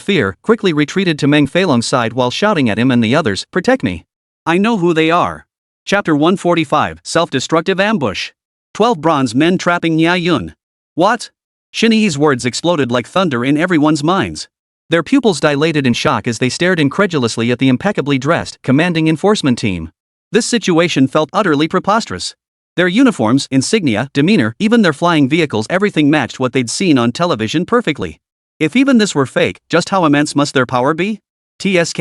fear, quickly retreated to Meng Feilong's side while shouting at him and the others, "Protect me. I know who they are." Chapter 145, Self-Destructive Ambush. 12 bronze men trapping Nie Yun. What? Shini's words exploded like thunder in everyone's minds. Their pupils dilated in shock as they stared incredulously at the impeccably dressed, commanding enforcement team. This situation felt utterly preposterous. Their uniforms, insignia, demeanor, even their flying vehicles, everything matched what they'd seen on television perfectly. If even this were fake, just how immense must their power be? TSK.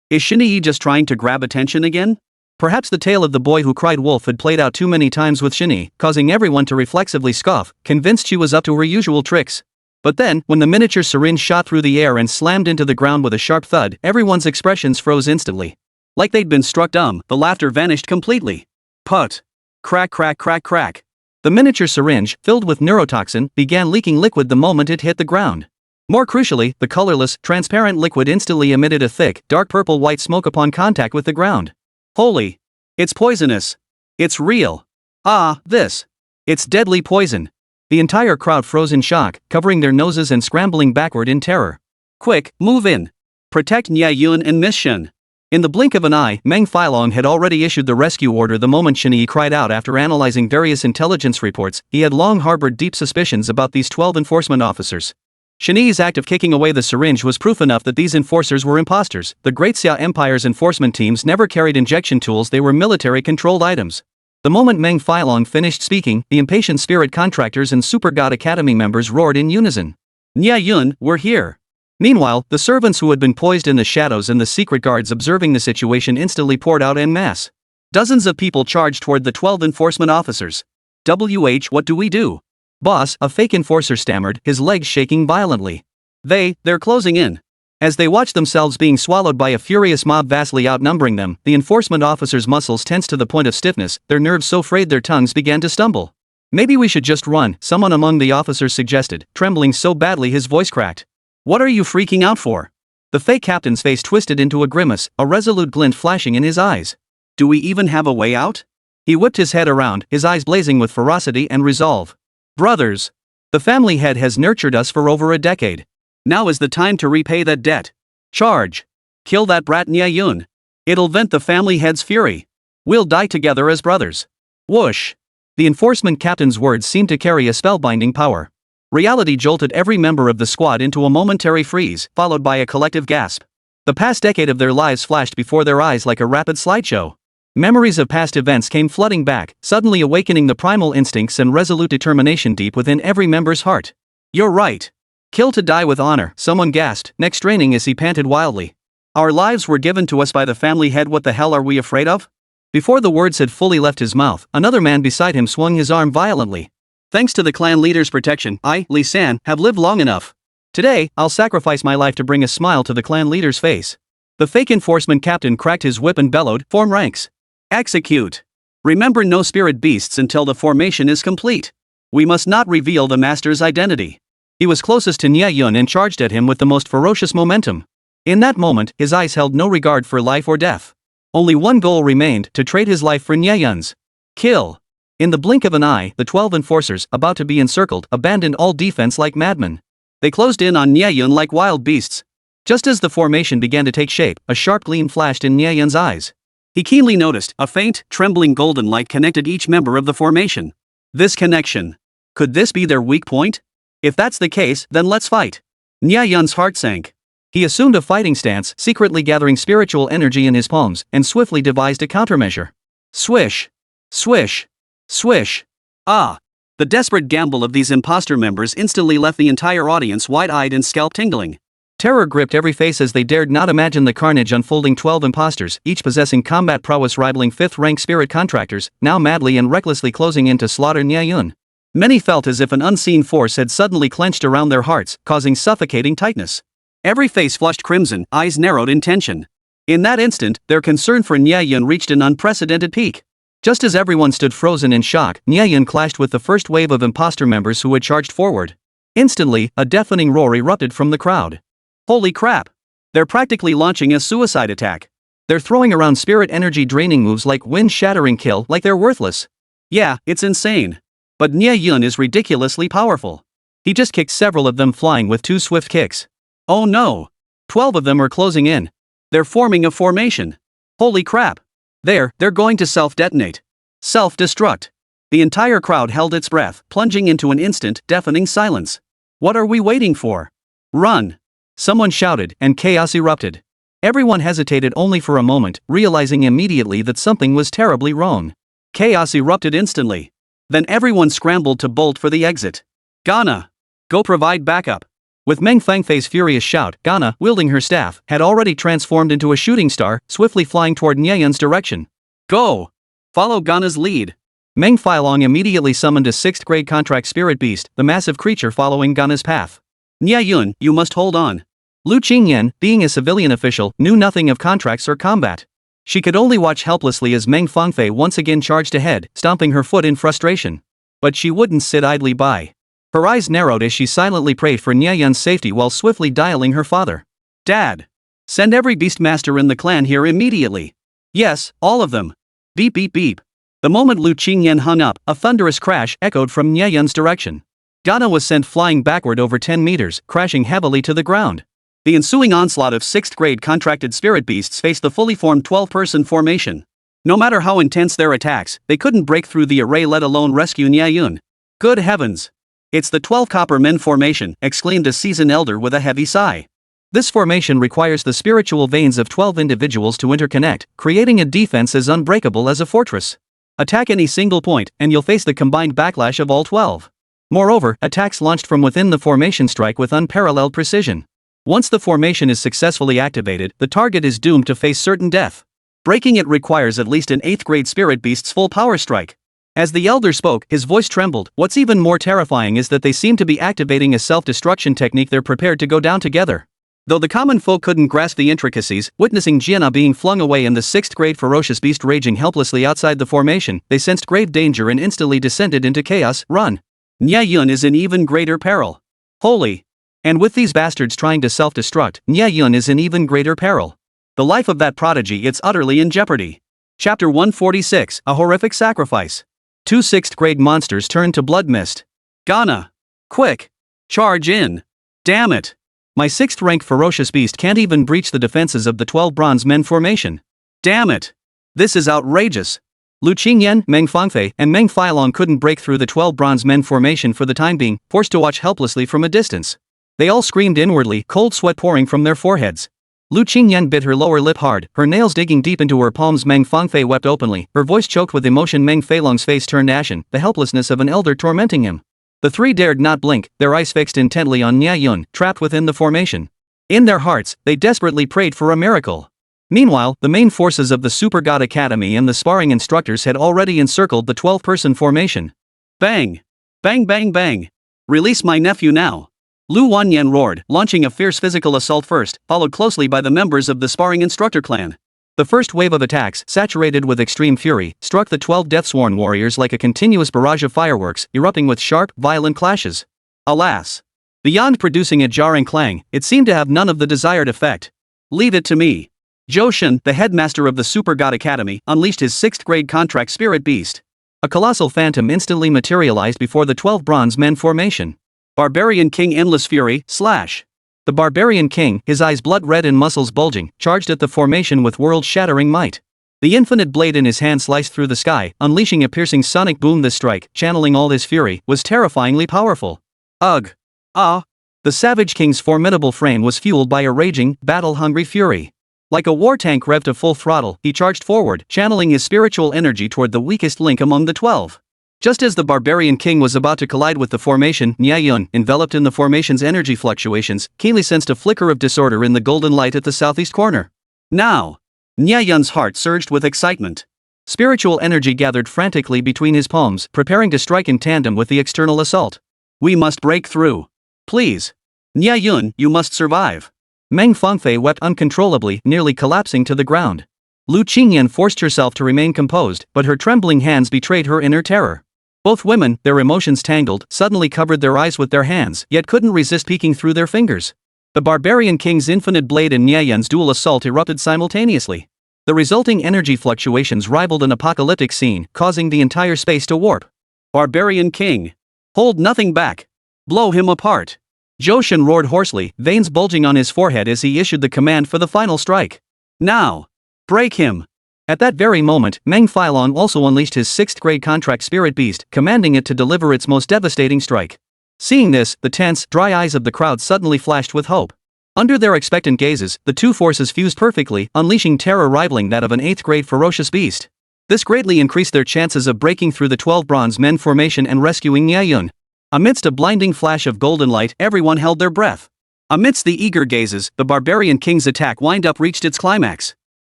Is Shinii just trying to grab attention again? Perhaps the tale of the boy who cried wolf had played out too many times with Shinii, causing everyone to reflexively scoff, convinced she was up to her usual tricks. But then, when the miniature syringe shot through the air and slammed into the ground with a sharp thud, everyone's expressions froze instantly. Like they'd been struck dumb, the laughter vanished completely. Put. Crack crack crack crack. The miniature syringe, filled with neurotoxin, began leaking liquid the moment it hit the ground. More crucially, the colorless, transparent liquid instantly emitted a thick, dark purple-white smoke upon contact with the ground. Holy! It's poisonous! It's real! It's deadly poison! The entire crowd froze in shock, covering their noses and scrambling backward in terror. Quick, move in! Protect Nie Yun and Miss Shen! In the blink of an eye, Meng Feilong had already issued the rescue order the moment Shinii cried out. After analyzing various intelligence reports, he had long harbored deep suspicions about these 12 enforcement officers. Shinii's act of kicking away the syringe was proof enough that these enforcers were imposters. The Great Xia Empire's enforcement teams never carried injection tools, they were military-controlled items. The moment Meng Feilong finished speaking, the impatient spirit contractors and Super God Academy members roared in unison. Nie Yun, we're here! Meanwhile, the servants who had been poised in the shadows and the secret guards observing the situation instantly poured out en masse. Dozens of people charged toward the 12 enforcement officers. What do we do? Boss, a fake enforcer stammered, his legs shaking violently. They're closing in. As they watched themselves being swallowed by a furious mob vastly outnumbering them, the enforcement officers' muscles tensed to the point of stiffness, their nerves so frayed their tongues began to stumble. Maybe we should just run, someone among the officers suggested, trembling so badly his voice cracked. What are you freaking out for? The fake captain's face twisted into a grimace, a resolute glint flashing in his eyes. Do we even have a way out? He whipped his head around, his eyes blazing with ferocity and resolve. Brothers! The family head has nurtured us for over a decade. Now is the time to repay that debt. Charge! Kill that brat Nie Yun. It'll vent the family head's fury. We'll die together as brothers. Whoosh! The enforcement captain's words seemed to carry a spellbinding power. Reality jolted every member of the squad into a momentary freeze, followed by a collective gasp. The past decade of their lives flashed before their eyes like a rapid slideshow. Memories of past events came flooding back, suddenly awakening the primal instincts and resolute determination deep within every member's heart. "You're right. Kill to die with honor," someone gasped, neck straining as he panted wildly. "Our lives were given to us by the family head, what the hell are we afraid of?" Before the words had fully left his mouth, another man beside him swung his arm violently. "Thanks to the clan leader's protection, I, Lee San, have lived long enough. Today, I'll sacrifice my life to bring a smile to the clan leader's face." The fake enforcement captain cracked his whip and bellowed, "Form ranks. Execute. Remember, no spirit beasts until the formation is complete. We must not reveal the master's identity." He was closest to Nie Yun and charged at him with the most ferocious momentum. In that moment, his eyes held no regard for life or death. Only one goal remained, to trade his life for Nie Yun's. Kill. In the blink of an eye, the 12 enforcers, about to be encircled, abandoned all defense like madmen. They closed in on Nie Yun like wild beasts. Just as the formation began to take shape, a sharp gleam flashed in Nie Yun's eyes. He keenly noticed, a faint, trembling golden light connected each member of the formation. This connection. Could this be their weak point? If that's the case, then let's fight. Nie Yun's heart sank. He assumed a fighting stance, secretly gathering spiritual energy in his palms, and swiftly devised a countermeasure. Swish. Swish. Swish. Ah! The desperate gamble of these imposter members instantly left the entire audience wide-eyed and scalp-tingling. Terror gripped every face as they dared not imagine the carnage unfolding. 12 imposters, each possessing combat prowess rivaling 5th-rank spirit contractors, now madly and recklessly closing in to slaughter Nie Yun. Many felt as if an unseen force had suddenly clenched around their hearts, causing suffocating tightness. Every face flushed crimson, eyes narrowed in tension. In that instant, their concern for Nie Yun reached an unprecedented peak. Just as everyone stood frozen in shock, Nie Yun clashed with the first wave of imposter members who had charged forward. Instantly, a deafening roar erupted from the crowd. Holy crap! They're practically launching a suicide attack. They're throwing around spirit energy draining moves like wind-shattering kill, like they're worthless. Yeah, it's insane. But Nie Yun is ridiculously powerful. He just kicked several of them flying with 2 swift kicks. Oh no! 12 of them are closing in. They're forming a formation. Holy crap! They're going to self-detonate. Self-destruct. The entire crowd held its breath, plunging into an instant, deafening silence. What are we waiting for? Run! Someone shouted, and chaos erupted. Everyone hesitated only for a moment, realizing immediately that something was terribly wrong. Chaos erupted instantly. Then everyone scrambled to bolt for the exit. "Ghana! Go provide backup!" With Meng Fangfei's furious shout, Ghana, wielding her staff, had already transformed into a shooting star, swiftly flying toward Nie Yun's direction. "Go! Follow Ghana's lead!" Meng Failong immediately summoned a 6th-grade contract spirit beast, the massive creature following Ghana's path. "Nie Yun, you must hold on." Lu Qingyan, being a civilian official, knew nothing of contracts or combat. She could only watch helplessly as Meng Fangfei once again charged ahead, stomping her foot in frustration. But she wouldn't sit idly by. Her eyes narrowed as she silently prayed for Nie Yun's safety while swiftly dialing her father. "Dad! Send every beastmaster in the clan here immediately." "Yes, all of them." Beep beep beep. The moment Lu Qingyan hung up, a thunderous crash echoed from Nie Yun's direction. Ghana was sent flying backward over 10 meters, crashing heavily to the ground. The ensuing onslaught of 6th-grade contracted spirit beasts faced the fully formed 12-person formation. No matter how intense their attacks, they couldn't break through the array, let alone rescue Nie Yun. "Good heavens! It's the 12 copper men formation," exclaimed a seasoned elder with a heavy sigh. This formation requires the spiritual veins of 12 individuals to interconnect, creating a defense as unbreakable as a fortress. Attack any single point, and you'll face the combined backlash of all 12. Moreover, attacks launched from within the formation strike with unparalleled precision. Once the formation is successfully activated, the target is doomed to face certain death. Breaking it requires at least an 8th-grade spirit beast's full power strike. As the elder spoke, his voice trembled. What's even more terrifying is that they seem to be activating a self-destruction technique. They're prepared to go down together. Though the common folk couldn't grasp the intricacies, witnessing Jianna being flung away and the 6th-grade ferocious beast raging helplessly outside the formation, they sensed grave danger and instantly descended into chaos. "Run! Nie Yun is in even greater peril." Holy! And with these bastards trying to self-destruct, Nie Yun is in even greater peril. The life of that prodigy, it's utterly in jeopardy. Chapter 146, A Horrific Sacrifice. 2 6th-grade monsters turned to blood mist. "Ghana! Quick! Charge in! Damn it! My 6th-rank ferocious beast can't even breach the defenses of the 12 bronze men formation. Damn it! This is outrageous!" Lu Qingyan, Meng Fangfei, and Meng Failong couldn't break through the 12 bronze men formation for the time being, forced to watch helplessly from a distance. They all screamed inwardly, cold sweat pouring from their foreheads. Lu Qingyan bit her lower lip hard, her nails digging deep into her palms. Meng Fangfei wept openly, her voice choked with emotion. Meng Feilong's face turned ashen, the helplessness of an elder tormenting him. The three dared not blink, their eyes fixed intently on Nie Yun, trapped within the formation. In their hearts, they desperately prayed for a miracle. Meanwhile, the main forces of the Super God Academy and the sparring instructors had already encircled the 12-person formation. Bang! Bang bang bang! Release my nephew now! Lu Wanyan roared, launching a fierce physical assault first, followed closely by the members of the sparring instructor clan. The first wave of attacks, saturated with extreme fury, struck the 12 Deathsworn warriors like a continuous barrage of fireworks, erupting with sharp, violent clashes. Alas! Beyond producing a jarring clang, it seemed to have none of the desired effect. Leave it to me. Zhou Shen, the headmaster of the Super God Academy, unleashed his 6th grade contract spirit beast. A colossal phantom instantly materialized before the 12 bronze men formation. Barbarian King Endless Fury, slash. The Barbarian King, his eyes blood-red and muscles bulging, charged at the formation with world-shattering might. The infinite blade in his hand sliced through the sky, unleashing a piercing sonic boom. This strike, channeling all his fury, was terrifyingly powerful. Ugh! Ah! The Savage King's formidable frame was fueled by a raging, battle-hungry fury. Like a war tank revved to full throttle, he charged forward, channeling his spiritual energy toward the weakest link among the 12. Just as the Barbarian King was about to collide with the formation, Nie Yun, enveloped in the formation's energy fluctuations, keenly sensed a flicker of disorder in the golden light at the southeast corner. Now! Nie Yun's heart surged with excitement. Spiritual energy gathered frantically between his palms, preparing to strike in tandem with the external assault. We must break through. Please. Nie Yun, you must survive. Meng Fangfei wept uncontrollably, nearly collapsing to the ground. Lu Qingyan forced herself to remain composed, but her trembling hands betrayed her inner terror. Both women, their emotions tangled, suddenly covered their eyes with their hands, yet couldn't resist peeking through their fingers. The Barbarian King's infinite blade and Nie Yun's dual assault erupted simultaneously. The resulting energy fluctuations rivaled an apocalyptic scene, causing the entire space to warp. Barbarian King! Hold nothing back! Blow him apart! Zhou Shen roared hoarsely, veins bulging on his forehead as he issued the command for the final strike. Now! Break him! At that very moment, Meng Feilong also unleashed his 6th grade contract spirit beast, commanding it to deliver its most devastating strike. Seeing this, the tense, dry eyes of the crowd suddenly flashed with hope. Under their expectant gazes, the two forces fused perfectly, unleashing terror rivaling that of an 8th grade ferocious beast. This greatly increased their chances of breaking through the 12 bronze men formation and rescuing Nie Yun. Amidst a blinding flash of golden light, everyone held their breath. Amidst the eager gazes, the Barbarian King's attack wind-up reached its climax.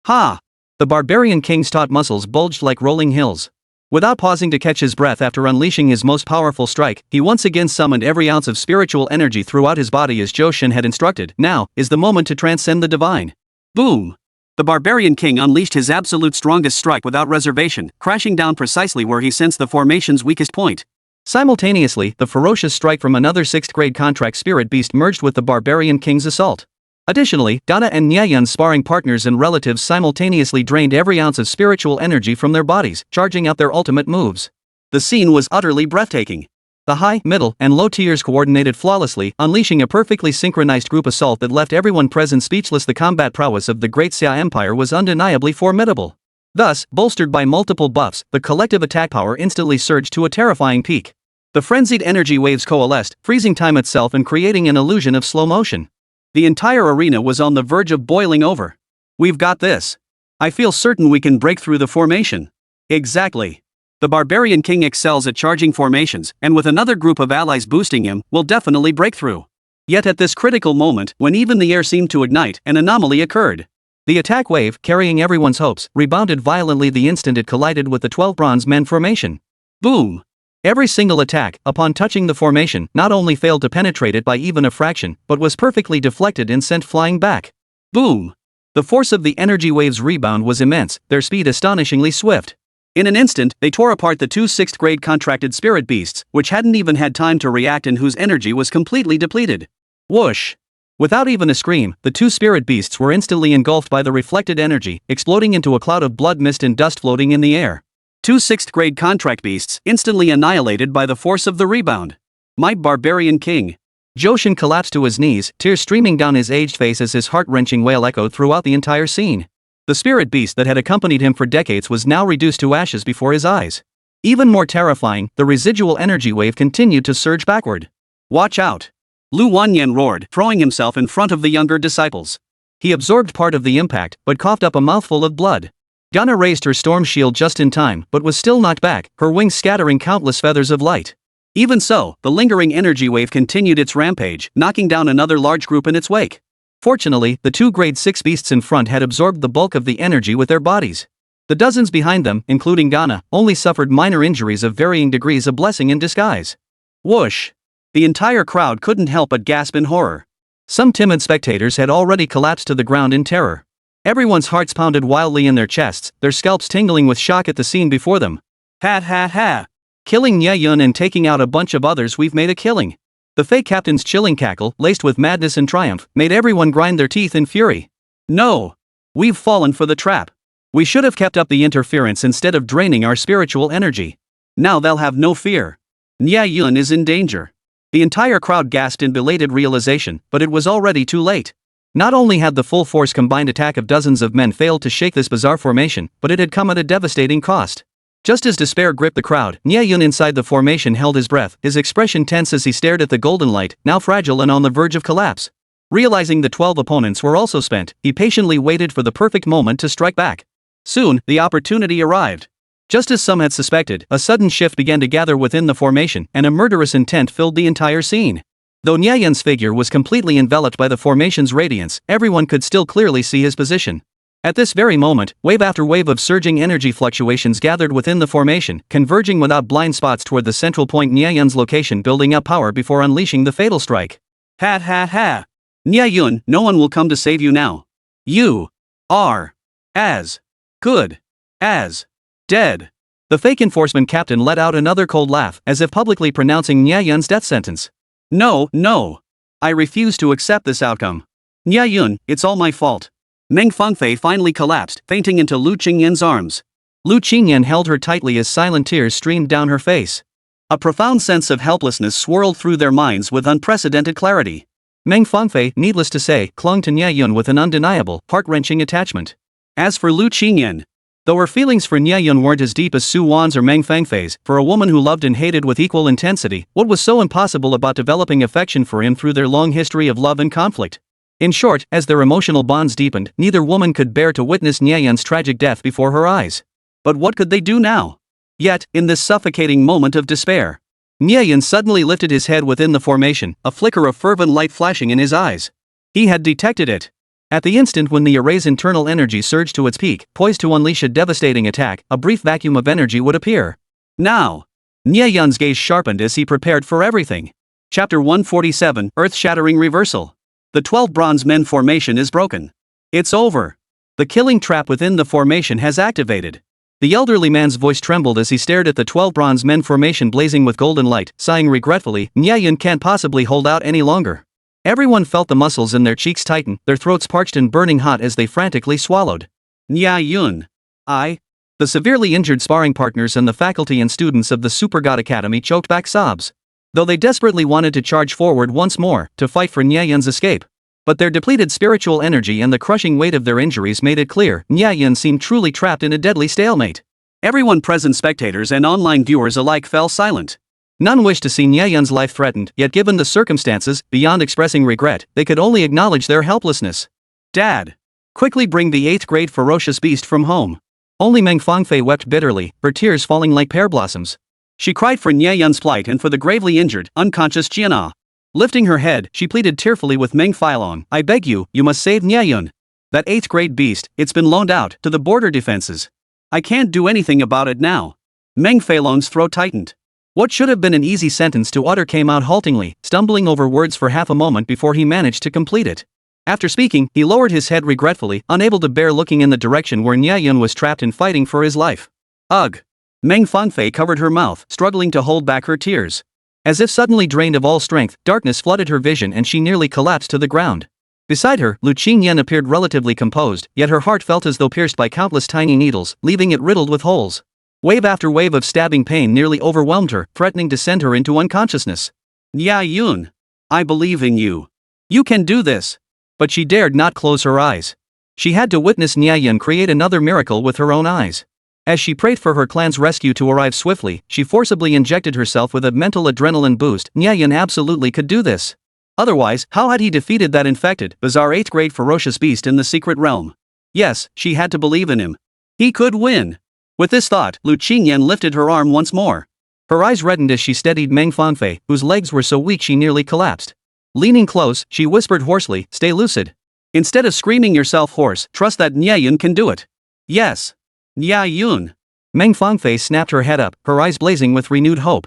Ha! The Barbarian King's taut muscles bulged like rolling hills. Without pausing to catch his breath after unleashing his most powerful strike, he once again summoned every ounce of spiritual energy throughout his body as Zhou Shen had instructed. Now is the moment to transcend the divine. Boom! The Barbarian King unleashed his absolute strongest strike without reservation, crashing down precisely where he sensed the formation's weakest point. Simultaneously, the ferocious strike from another 6th grade contract spirit beast merged with the Barbarian King's assault. Additionally, Gacha and Nie Yun's sparring partners and relatives simultaneously drained every ounce of spiritual energy from their bodies, charging out their ultimate moves. The scene was utterly breathtaking. The high, middle, and low tiers coordinated flawlessly, unleashing a perfectly synchronized group assault that left everyone present speechless. The combat prowess of the Great Xia Empire was undeniably formidable. Thus, bolstered by multiple buffs, the collective attack power instantly surged to a terrifying peak. The frenzied energy waves coalesced, freezing time itself and creating an illusion of slow motion. The entire arena was on the verge of boiling over. We've got this. I feel certain we can break through the formation. Exactly. The Barbarian King excels at charging formations, and with another group of allies boosting him, will definitely break through. Yet at this critical moment, when even the air seemed to ignite, an anomaly occurred. The attack wave, carrying everyone's hopes, rebounded violently the instant it collided with the 12 bronze men formation. Boom! Every single attack, upon touching the formation, not only failed to penetrate it by even a fraction, but was perfectly deflected and sent flying back. Boom! The force of the energy wave's rebound was immense, their speed astonishingly swift. In an instant, they tore apart the two 6th grade contracted spirit beasts, which hadn't even had time to react and whose energy was completely depleted. Whoosh! Without even a scream, the two spirit beasts were instantly engulfed by the reflected energy, exploding into a cloud of blood, mist and dust floating in the air. Two 6th grade contract beasts, instantly annihilated by the force of the rebound. My Barbarian King! Zhou Shen collapsed to his knees, tears streaming down his aged face as his heart-wrenching wail echoed throughout the entire scene. The spirit beast that had accompanied him for decades was now reduced to ashes before his eyes. Even more terrifying, the residual energy wave continued to surge backward. Watch out! Lu Wanyan roared, throwing himself in front of the younger disciples. He absorbed part of the impact, but coughed up a mouthful of blood. Gana raised her storm shield just in time, but was still knocked back, her wings scattering countless feathers of light. Even so, the lingering energy wave continued its rampage, knocking down another large group in its wake. Fortunately, the two grade 6 beasts in front had absorbed the bulk of the energy with their bodies. The dozens behind them, including Gana, only suffered minor injuries of varying degrees, a blessing in disguise. Whoosh! The entire crowd couldn't help but gasp in horror. Some timid spectators had already collapsed to the ground in terror. Everyone's hearts pounded wildly in their chests, their scalps tingling with shock at the scene before them. Ha ha ha! Killing Nie Yun and taking out a bunch of others, we've made a killing. The fake captain's chilling cackle, laced with madness and triumph, made everyone grind their teeth in fury. No! We've fallen for the trap. We should have kept up the interference instead of draining our spiritual energy. Now they'll have no fear. Nie Yun is in danger. The entire crowd gasped in belated realization, but it was already too late. Not only had the full force combined attack of dozens of men failed to shake this bizarre formation, but it had come at a devastating cost. Just as despair gripped the crowd, Nie Yun inside the formation held his breath, his expression tense as he stared at the golden light, now fragile and on the verge of collapse. Realizing the 12 opponents were also spent, he patiently waited for the perfect moment to strike back. Soon, the opportunity arrived. Just as some had suspected, a sudden shift began to gather within the formation, and a murderous intent filled the entire scene. Though Nie Yun's figure was completely enveloped by the formation's radiance, everyone could still clearly see his position. At this very moment, wave after wave of surging energy fluctuations gathered within the formation, converging without blind spots toward the central point, Nie Yun's location, building up power before unleashing the fatal strike. Ha ha ha! Nie Yun, no one will come to save you now. You are as good as dead. The fake enforcement captain let out another cold laugh, as if publicly pronouncing Nie Yun's death sentence. No, no. I refuse to accept this outcome. Nie Yun, it's all my fault. Meng Fangfei finally collapsed, fainting into Lu Qingyan's arms. Lu Qingyan held her tightly as silent tears streamed down her face. A profound sense of helplessness swirled through their minds with unprecedented clarity. Meng Fangfei, needless to say, clung to Nie Yun with an undeniable, heart-wrenching attachment. As for Lu Qingyan, though her feelings for Nie Yun weren't as deep as Su Wan's or Meng Fangfei's, for a woman who loved and hated with equal intensity, what was so impossible about developing affection for him through their long history of love and conflict? In short, as their emotional bonds deepened, neither woman could bear to witness Nie Yun's tragic death before her eyes. But what could they do now? Yet, in this suffocating moment of despair, Nie Yun suddenly lifted his head within the formation, a flicker of fervent light flashing in his eyes. He had detected it. At the instant when the array's internal energy surged to its peak, poised to unleash a devastating attack, a brief vacuum of energy would appear. Now! Nie Yun's gaze sharpened as he prepared for everything. Chapter 147, Earth-Shattering Reversal. The 12 bronze men formation is broken. It's over. The killing trap within the formation has activated. The elderly man's voice trembled as he stared at the 12 bronze men formation blazing with golden light, sighing regretfully, Nie Yun can't possibly hold out any longer. Everyone felt the muscles in their cheeks tighten, their throats parched and burning hot as they frantically swallowed. Nie Yun. The severely injured sparring partners and the faculty and students of the Super God Academy choked back sobs. Though they desperately wanted to charge forward once more, to fight for Nie Yun's escape. But their depleted spiritual energy and the crushing weight of their injuries made it clear, Nie Yun seemed truly trapped in a deadly stalemate. Everyone present, spectators and online viewers alike, fell silent. None wished to see Nie Yun's life threatened, yet given the circumstances, beyond expressing regret, they could only acknowledge their helplessness. Dad! Quickly bring the 8th grade ferocious beast from home. Only Meng Fangfei wept bitterly, her tears falling like pear blossoms. She cried for Nie Yun's plight and for the gravely injured, unconscious Jiana. Lifting her head, she pleaded tearfully with Meng Feilong, I beg you, you must save Nie Yun. That 8th grade beast, it's been loaned out to the border defenses. I can't do anything about it now. Meng Feilong's throat tightened. What should have been an easy sentence to utter came out haltingly, stumbling over words for half a moment before he managed to complete it. After speaking, he lowered his head regretfully, unable to bear looking in the direction where Nie Yun was trapped and fighting for his life. Ugh! Meng Fangfei covered her mouth, struggling to hold back her tears. As if suddenly drained of all strength, darkness flooded her vision and she nearly collapsed to the ground. Beside her, Lu Qingyan appeared relatively composed, yet her heart felt as though pierced by countless tiny needles, leaving it riddled with holes. Wave after wave of stabbing pain nearly overwhelmed her, threatening to send her into unconsciousness. Nie Yun! I believe in you. You can do this. But she dared not close her eyes. She had to witness Nie Yun create another miracle with her own eyes. As she prayed for her clan's rescue to arrive swiftly, she forcibly injected herself with a mental adrenaline boost. Nie Yun absolutely could do this. Otherwise, how had he defeated that infected, bizarre 8th grade ferocious beast in the secret realm? Yes, she had to believe in him. He could win. With this thought, Lu Qingyan lifted her arm once more. Her eyes reddened as she steadied Meng Fangfei, whose legs were so weak she nearly collapsed. Leaning close, she whispered hoarsely, "Stay lucid. Instead of screaming yourself hoarse, trust that Nie Yun can do it." "Yes. Nie Yun." Meng Fangfei snapped her head up, her eyes blazing with renewed hope.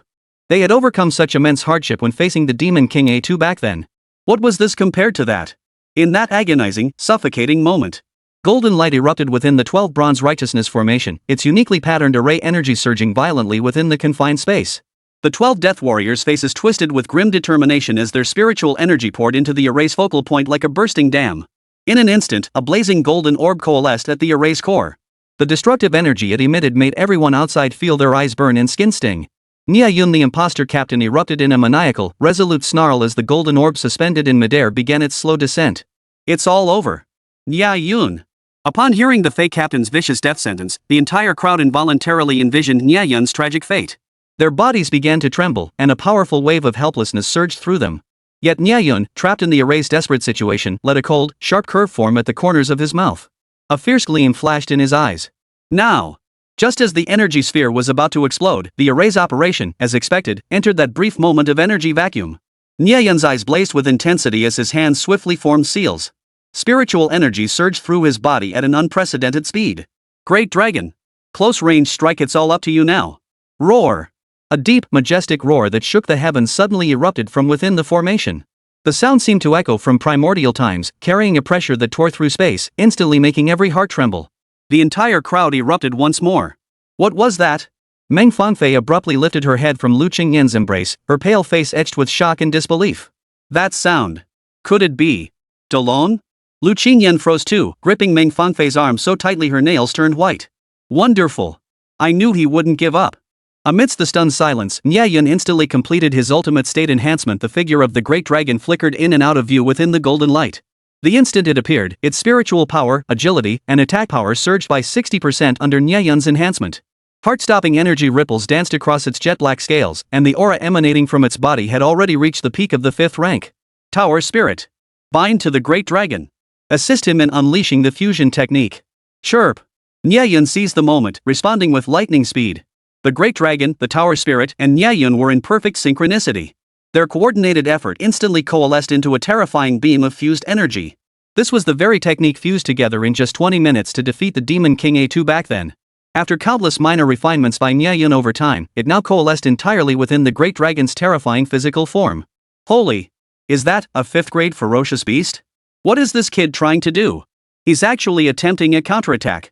They had overcome such immense hardship when facing the Demon King A2 back then. What was this compared to that? In that agonizing, suffocating moment, golden light erupted within the 12 bronze righteousness formation, its uniquely patterned array energy surging violently within the confined space. The 12 death warriors' faces twisted with grim determination as their spiritual energy poured into the array's focal point like a bursting dam. In an instant, a blazing golden orb coalesced at the array's core. The destructive energy it emitted made everyone outside feel their eyes burn and skin sting. Nie Yun, the imposter captain, erupted in a maniacal, resolute snarl as the golden orb suspended in midair began its slow descent. "It's all over. Nie Yun." Upon hearing the fake captain's vicious death sentence, the entire crowd involuntarily envisioned Nie Yun's tragic fate. Their bodies began to tremble, and a powerful wave of helplessness surged through them. Yet Nie Yun, trapped in the array's desperate situation, let a cold, sharp curve form at the corners of his mouth. A fierce gleam flashed in his eyes. Now! Just as the energy sphere was about to explode, the array's operation, as expected, entered that brief moment of energy vacuum. Nie Yun's eyes blazed with intensity as his hands swiftly formed seals. Spiritual energy surged through his body at an unprecedented speed. "Great Dragon! Close range strike, it's all up to you now." Roar! A deep, majestic roar that shook the heavens suddenly erupted from within the formation. The sound seemed to echo from primordial times, carrying a pressure that tore through space, instantly making every heart tremble. The entire crowd erupted once more. What was that? Meng Fangfei abruptly lifted her head from Lu Qingyan's embrace, her pale face etched with shock and disbelief. That sound. Could it be Delon? Lu Qingyan froze too, gripping Meng Fangfei's arm so tightly her nails turned white. Wonderful. I knew he wouldn't give up. Amidst the stunned silence, Nie Yun instantly completed his ultimate state enhancement. The figure of the great dragon flickered in and out of view within the golden light. The instant it appeared, its spiritual power, agility, and attack power surged by 60% under Nie Yun's enhancement. Heart-stopping energy ripples danced across its jet-black scales, and the aura emanating from its body had already reached the peak of the 5th rank. Tower Spirit. Bind to the great dragon. Assist him in unleashing the fusion technique. Chirp. Nie Yun seized the moment, responding with lightning speed. The great dragon, the tower spirit, and Nie Yun were in perfect synchronicity. Their coordinated effort instantly coalesced into a terrifying beam of fused energy. This was the very technique fused together in just 20 minutes to defeat the Demon King A2 back then. After countless minor refinements by Nie Yun over time, it now coalesced entirely within the great dragon's terrifying physical form. Holy! Is that a 5th grade ferocious beast? What is this kid trying to do? He's actually attempting a counterattack.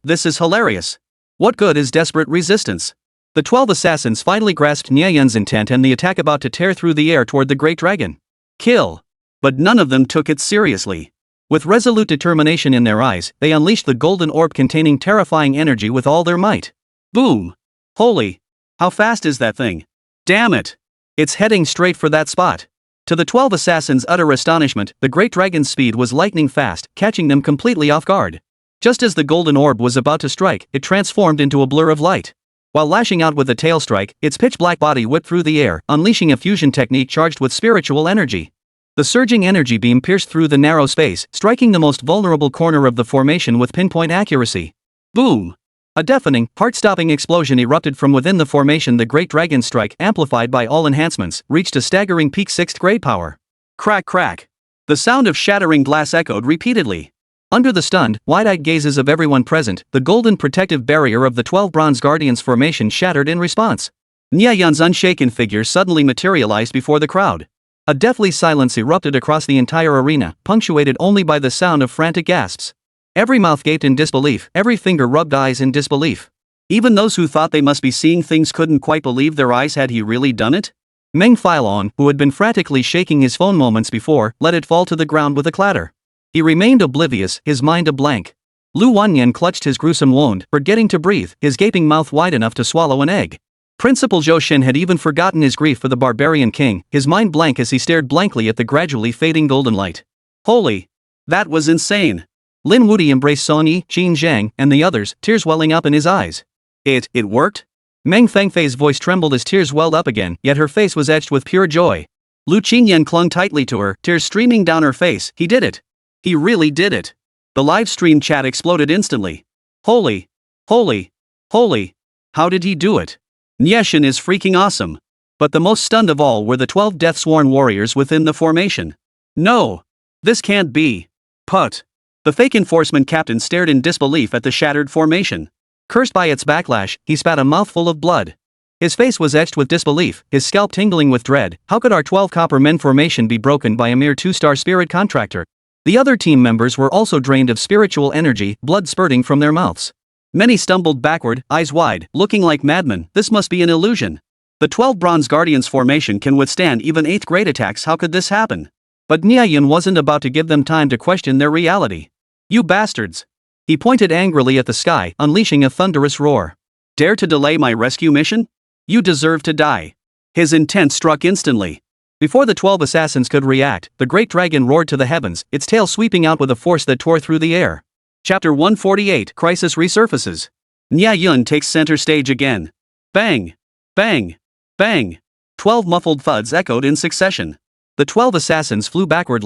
This is hilarious. What good is desperate resistance? The 12 assassins finally grasped Nie Yun's intent and the attack about to tear through the air toward the great dragon. Kill! But none of them took it seriously. With resolute determination in their eyes, they unleashed the golden orb containing terrifying energy with all their might. Boom! Holy! How fast is that thing? Damn it! It's heading straight for that spot. To the 12 assassins' utter astonishment, the great dragon's speed was lightning fast, catching them completely off guard. Just as the golden orb was about to strike, it transformed into a blur of light. While lashing out with a tail strike, its pitch-black body whipped through the air, unleashing a fusion technique charged with spiritual energy. The surging energy beam pierced through the narrow space, striking the most vulnerable corner of the formation with pinpoint accuracy. Boom! A deafening, heart-stopping explosion erupted from within the formation. The great dragon strike, amplified by all enhancements, reached a staggering peak 6th grade power. Crack crack! The sound of shattering glass echoed repeatedly. Under the stunned, wide-eyed gazes of everyone present, the golden protective barrier of the 12 Bronze Guardians formation shattered in response. Nie Yun's unshaken figure suddenly materialized before the crowd. A deathly silence erupted across the entire arena, punctuated only by the sound of frantic gasps. Every mouth gaped in disbelief, every finger rubbed eyes in disbelief. Even those who thought they must be seeing things couldn't quite believe their eyes. Had he really done it? Meng Filon, who had been frantically shaking his phone moments before, let it fall to the ground with a clatter. He remained oblivious, his mind a blank. Lu Wanyan clutched his gruesome wound, forgetting to breathe, his gaping mouth wide enough to swallow an egg. Principal Zhou Shen had even forgotten his grief for the barbarian king, his mind blank as he stared blankly at the gradually fading golden light. Holy! That was insane! Lin Wudi embraced Song Yi, Qin Zhang, and the others, tears welling up in his eyes. It worked? Meng Fangfei's voice trembled as tears welled up again, yet her face was etched with pure joy. Lu Qingyan clung tightly to her, tears streaming down her face. He did it. He really did it. The live stream chat exploded instantly. Holy. Holy. Holy. How did he do it? Nie Yun is freaking awesome. But the most stunned of all were the 12 death-sworn warriors within the formation. No. This can't be. Put. The fake enforcement captain stared in disbelief at the shattered formation. Cursed by its backlash, he spat a mouthful of blood. His face was etched with disbelief, his scalp tingling with dread. How could our 12 copper men formation be broken by a mere 2-star spirit contractor? The other team members were also drained of spiritual energy, blood spurting from their mouths. Many stumbled backward, eyes wide, looking like madmen. This must be an illusion. The 12 Bronze Guardians formation can withstand even 8th grade attacks. How could this happen? But Nie Yun wasn't about to give them time to question their reality. You bastards! He pointed angrily at the sky, unleashing a thunderous roar. Dare to delay my rescue mission? You deserve to die. His intent struck instantly. Before the 12 assassins could react, the great dragon roared to the heavens, its tail sweeping out with a force that tore through the air. Chapter 148, Crisis resurfaces. Nie Yun takes center stage again. Bang! Bang! Bang! 12 muffled thuds echoed in succession. The 12 assassins flew backward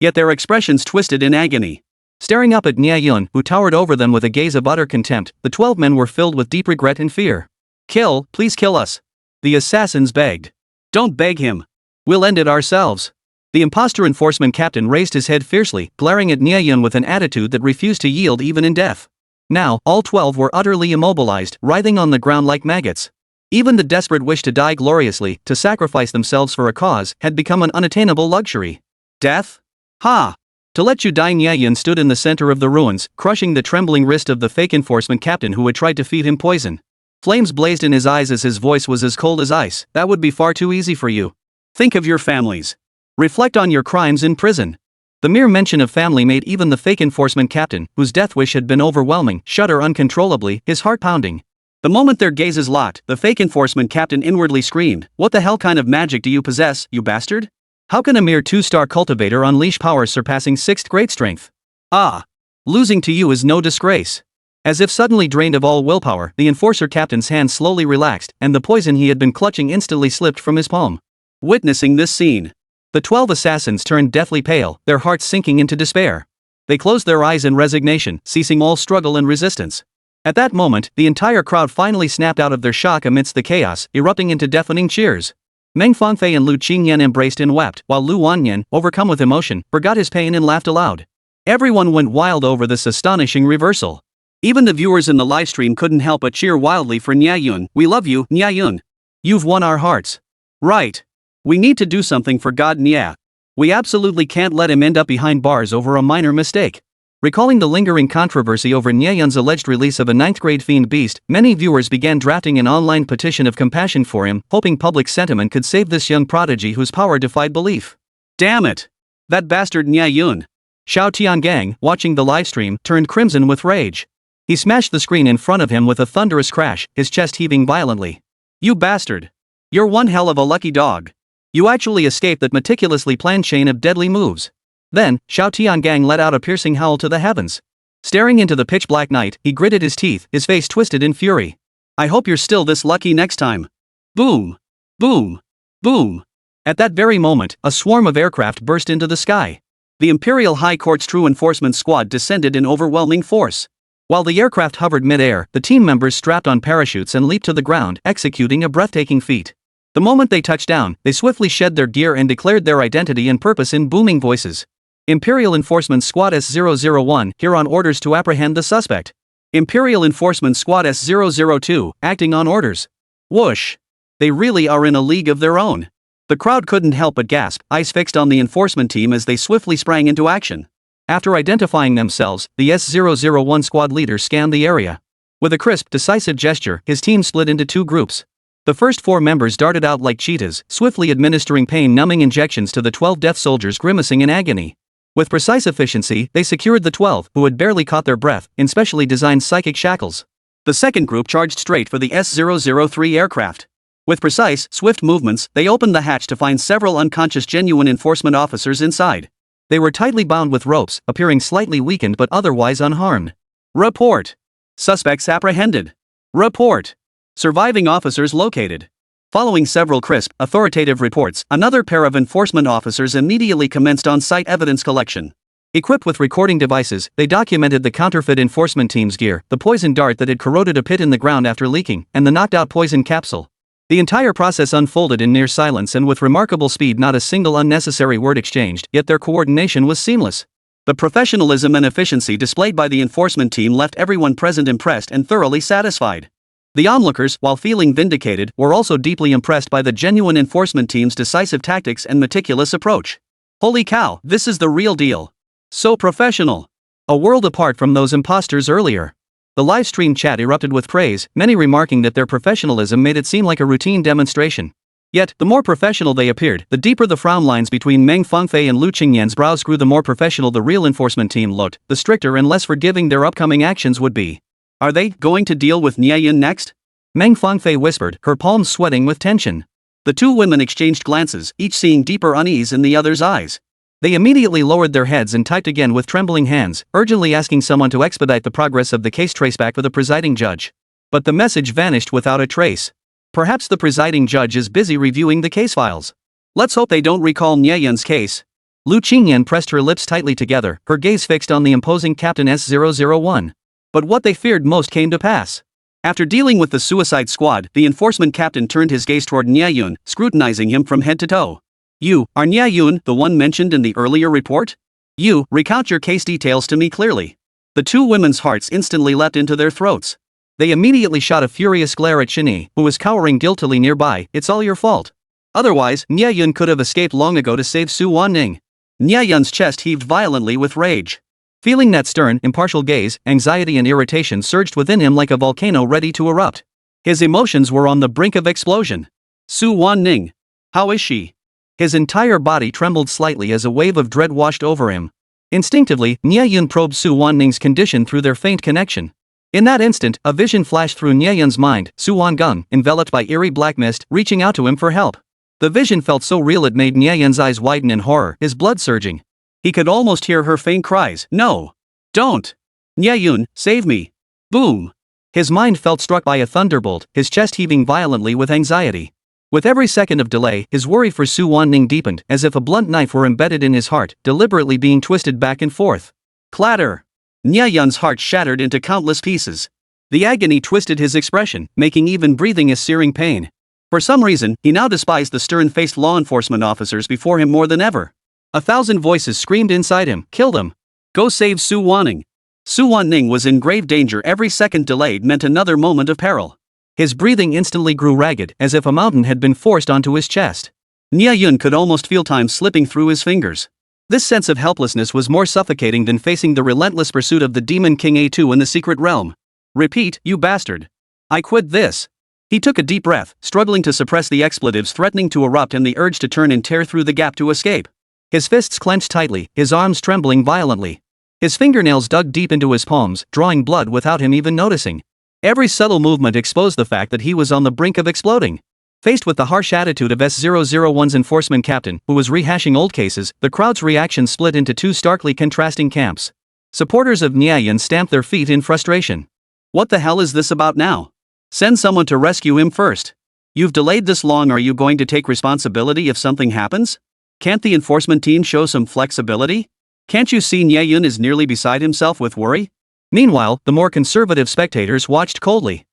yet their expressions twisted in agony. Staring up at Nie Yun, who towered over them with a gaze of utter contempt, the 12 men were filled with deep regret and fear. Kill, please kill us. The assassins begged. Don't beg him. We'll end it ourselves. The imposter enforcement captain raised his head fiercely, glaring at Nie Yun with an attitude that refused to yield even in death. Now, all 12 were utterly immobilized, writhing on the ground like maggots. Even the desperate wish to die gloriously, to sacrifice themselves for a cause, had become an unattainable luxury. Death? Ha! To let you die. Nie Yun stood in the center of the ruins, crushing the trembling wrist of the fake enforcement captain who had tried to feed him poison. Flames blazed in his eyes as his voice was as cold as ice. That would be far too easy for you. Think of your families. Reflect on your crimes in prison. The mere mention of family made even the fake enforcement captain, whose death wish had been overwhelming, shudder uncontrollably, his heart pounding. The moment their gazes locked, the fake enforcement captain inwardly screamed, "What the hell kind of magic do you possess, you bastard? How can a mere 2-star cultivator unleash powers surpassing 6th grade strength? Ah! Losing to you is no disgrace." As if suddenly drained of all willpower, the enforcer captain's hand slowly relaxed, and the poison he had been clutching instantly slipped from his palm. Witnessing this scene, the 12 assassins turned deathly pale, their hearts sinking into despair. They closed their eyes in resignation, ceasing all struggle and resistance. At that moment, the entire crowd finally snapped out of their shock amidst the chaos, erupting into deafening cheers. Meng Fanfei and Lu Qingyan embraced and wept, while Lu Wanyan, overcome with emotion, forgot his pain and laughed aloud. Everyone went wild over this astonishing reversal. Even the viewers in the livestream couldn't help but cheer wildly for Nie Yun. We love you, Nie Yun. You've won our hearts. Right. We need to do something for God Nie. We absolutely can't let him end up behind bars over a minor mistake. Recalling the lingering controversy over Nie Yun's alleged release of a 9th grade fiend beast, many viewers began drafting an online petition of compassion for him, hoping public sentiment could save this young prodigy whose power defied belief. Damn it! That bastard Nie Yun! Xiao Tiangang, watching the livestream, turned crimson with rage. He smashed the screen in front of him with a thunderous crash, his chest heaving violently. You bastard! You're one hell of a lucky dog. You actually escaped that meticulously planned chain of deadly moves. Then, Xiao Tiangang let out a piercing howl to the heavens. Staring into the pitch-black night, he gritted his teeth, his face twisted in fury. I hope you're still this lucky next time. Boom! Boom! Boom! At that very moment, a swarm of aircraft burst into the sky. The Imperial High Court's true enforcement squad descended in overwhelming force. While the aircraft hovered mid-air, the team members strapped on parachutes and leaped to the ground, executing a breathtaking feat. The moment they touched down, they swiftly shed their gear and declared their identity and purpose in booming voices. Imperial Enforcement Squad S-001, here on orders to apprehend the suspect. Imperial Enforcement Squad S-002, acting on orders. Whoosh! They really are in a league of their own. The crowd couldn't help but gasp, eyes fixed on the enforcement team as they swiftly sprang into action. After identifying themselves, the S-001 squad leader scanned the area. With a crisp, decisive gesture, his team split into 2 groups. The first 4 members darted out like cheetahs, swiftly administering pain-numbing injections to the 12 death soldiers grimacing in agony. With precise efficiency, they secured the 12, who had barely caught their breath, in specially designed psychic shackles. The second group charged straight for the S-003 aircraft. With precise, swift movements, they opened the hatch to find several unconscious genuine enforcement officers inside. They were tightly bound with ropes, appearing slightly weakened but otherwise unharmed. Report. Suspects apprehended. Report. Surviving officers located. Following several crisp, authoritative reports, another pair of enforcement officers immediately commenced on-site evidence collection. Equipped with recording devices, they documented the counterfeit enforcement team's gear, the poison dart that had corroded a pit in the ground after leaking, and the knocked-out poison capsule. The entire process unfolded in near silence and with remarkable speed, not a single unnecessary word exchanged, yet their coordination was seamless. The professionalism and efficiency displayed by the enforcement team left everyone present impressed and thoroughly satisfied. The onlookers, while feeling vindicated, were also deeply impressed by the genuine enforcement team's decisive tactics and meticulous approach. Holy cow, this is the real deal. So professional. A world apart from those imposters earlier. The live stream chat erupted with praise, many remarking that their professionalism made it seem like a routine demonstration. Yet, the more professional they appeared, the deeper the frown lines between Meng Fangfei and Lu Qingyan's brows grew. The more professional the real enforcement team looked, the stricter and less forgiving their upcoming actions would be. Are they going to deal with Nie Yun next? Meng Fangfei whispered, her palms sweating with tension. The two women exchanged glances, each seeing deeper unease in the other's eyes. They immediately lowered their heads and typed again with trembling hands, urgently asking someone to expedite the progress of the case traceback for the presiding judge. But the message vanished without a trace. Perhaps the presiding judge is busy reviewing the case files. Let's hope they don't recall Nie Yun's case. Lu Qingyan pressed her lips tightly together, her gaze fixed on the imposing Captain S001. But what they feared most came to pass. After dealing with the suicide squad, the enforcement captain turned his gaze toward Nie Yun, scrutinizing him from head to toe. You, are Nie Yun, the one mentioned in the earlier report? You, recount your case details to me clearly. The two women's hearts instantly leapt into their throats. They immediately shot a furious glare at Shini, who was cowering guiltily nearby. It's all your fault. Otherwise, Nie Yun could have escaped long ago to save Su Wanning. Nie Yun's chest heaved violently with rage. Feeling that stern, impartial gaze, anxiety and irritation surged within him like a volcano ready to erupt. His emotions were on the brink of explosion. Su Wanning. How is she? His entire body trembled slightly as a wave of dread washed over him. Instinctively, Nie Yun probed Su Wanning's condition through their faint connection. In that instant, a vision flashed through Nie Yun's mind, Su Wangung, enveloped by eerie black mist, reaching out to him for help. The vision felt so real it made Nie Yun's eyes widen in horror, his blood surging. He could almost hear her faint cries, "No! Don't! Nie Yun, save me!" Boom! His mind felt struck by a thunderbolt, his chest heaving violently with anxiety. With every second of delay, his worry for Su Wanning deepened, as if a blunt knife were embedded in his heart, deliberately being twisted back and forth. Clatter! Nie Yun's heart shattered into countless pieces. The agony twisted his expression, making even breathing a searing pain. For some reason, he now despised the stern-faced law enforcement officers before him more than ever. 1,000 voices screamed inside him, "Kill him! Go save Su Wanning!" Su Wanning was in grave danger. Every second delayed meant another moment of peril. His breathing instantly grew ragged, as if a mountain had been forced onto his chest. Nie Yun could almost feel time slipping through his fingers. This sense of helplessness was more suffocating than facing the relentless pursuit of the Demon King A2 in the secret realm. Repeat, you bastard. I quit this. He took a deep breath, struggling to suppress the expletives threatening to erupt and the urge to turn and tear through the gap to escape. His fists clenched tightly, his arms trembling violently. His fingernails dug deep into his palms, drawing blood without him even noticing. Every subtle movement exposed the fact that he was on the brink of exploding. Faced with the harsh attitude of S001's enforcement captain, who was rehashing old cases, the crowd's reaction split into two starkly contrasting camps. Supporters of Nie Yun stamped their feet in frustration. What the hell is this about now? Send someone to rescue him first. You've delayed this long. Are you going to take responsibility if something happens? Can't the enforcement team show some flexibility? Can't you see Nie Yun is nearly beside himself with worry? Meanwhile, the more conservative spectators watched coldly.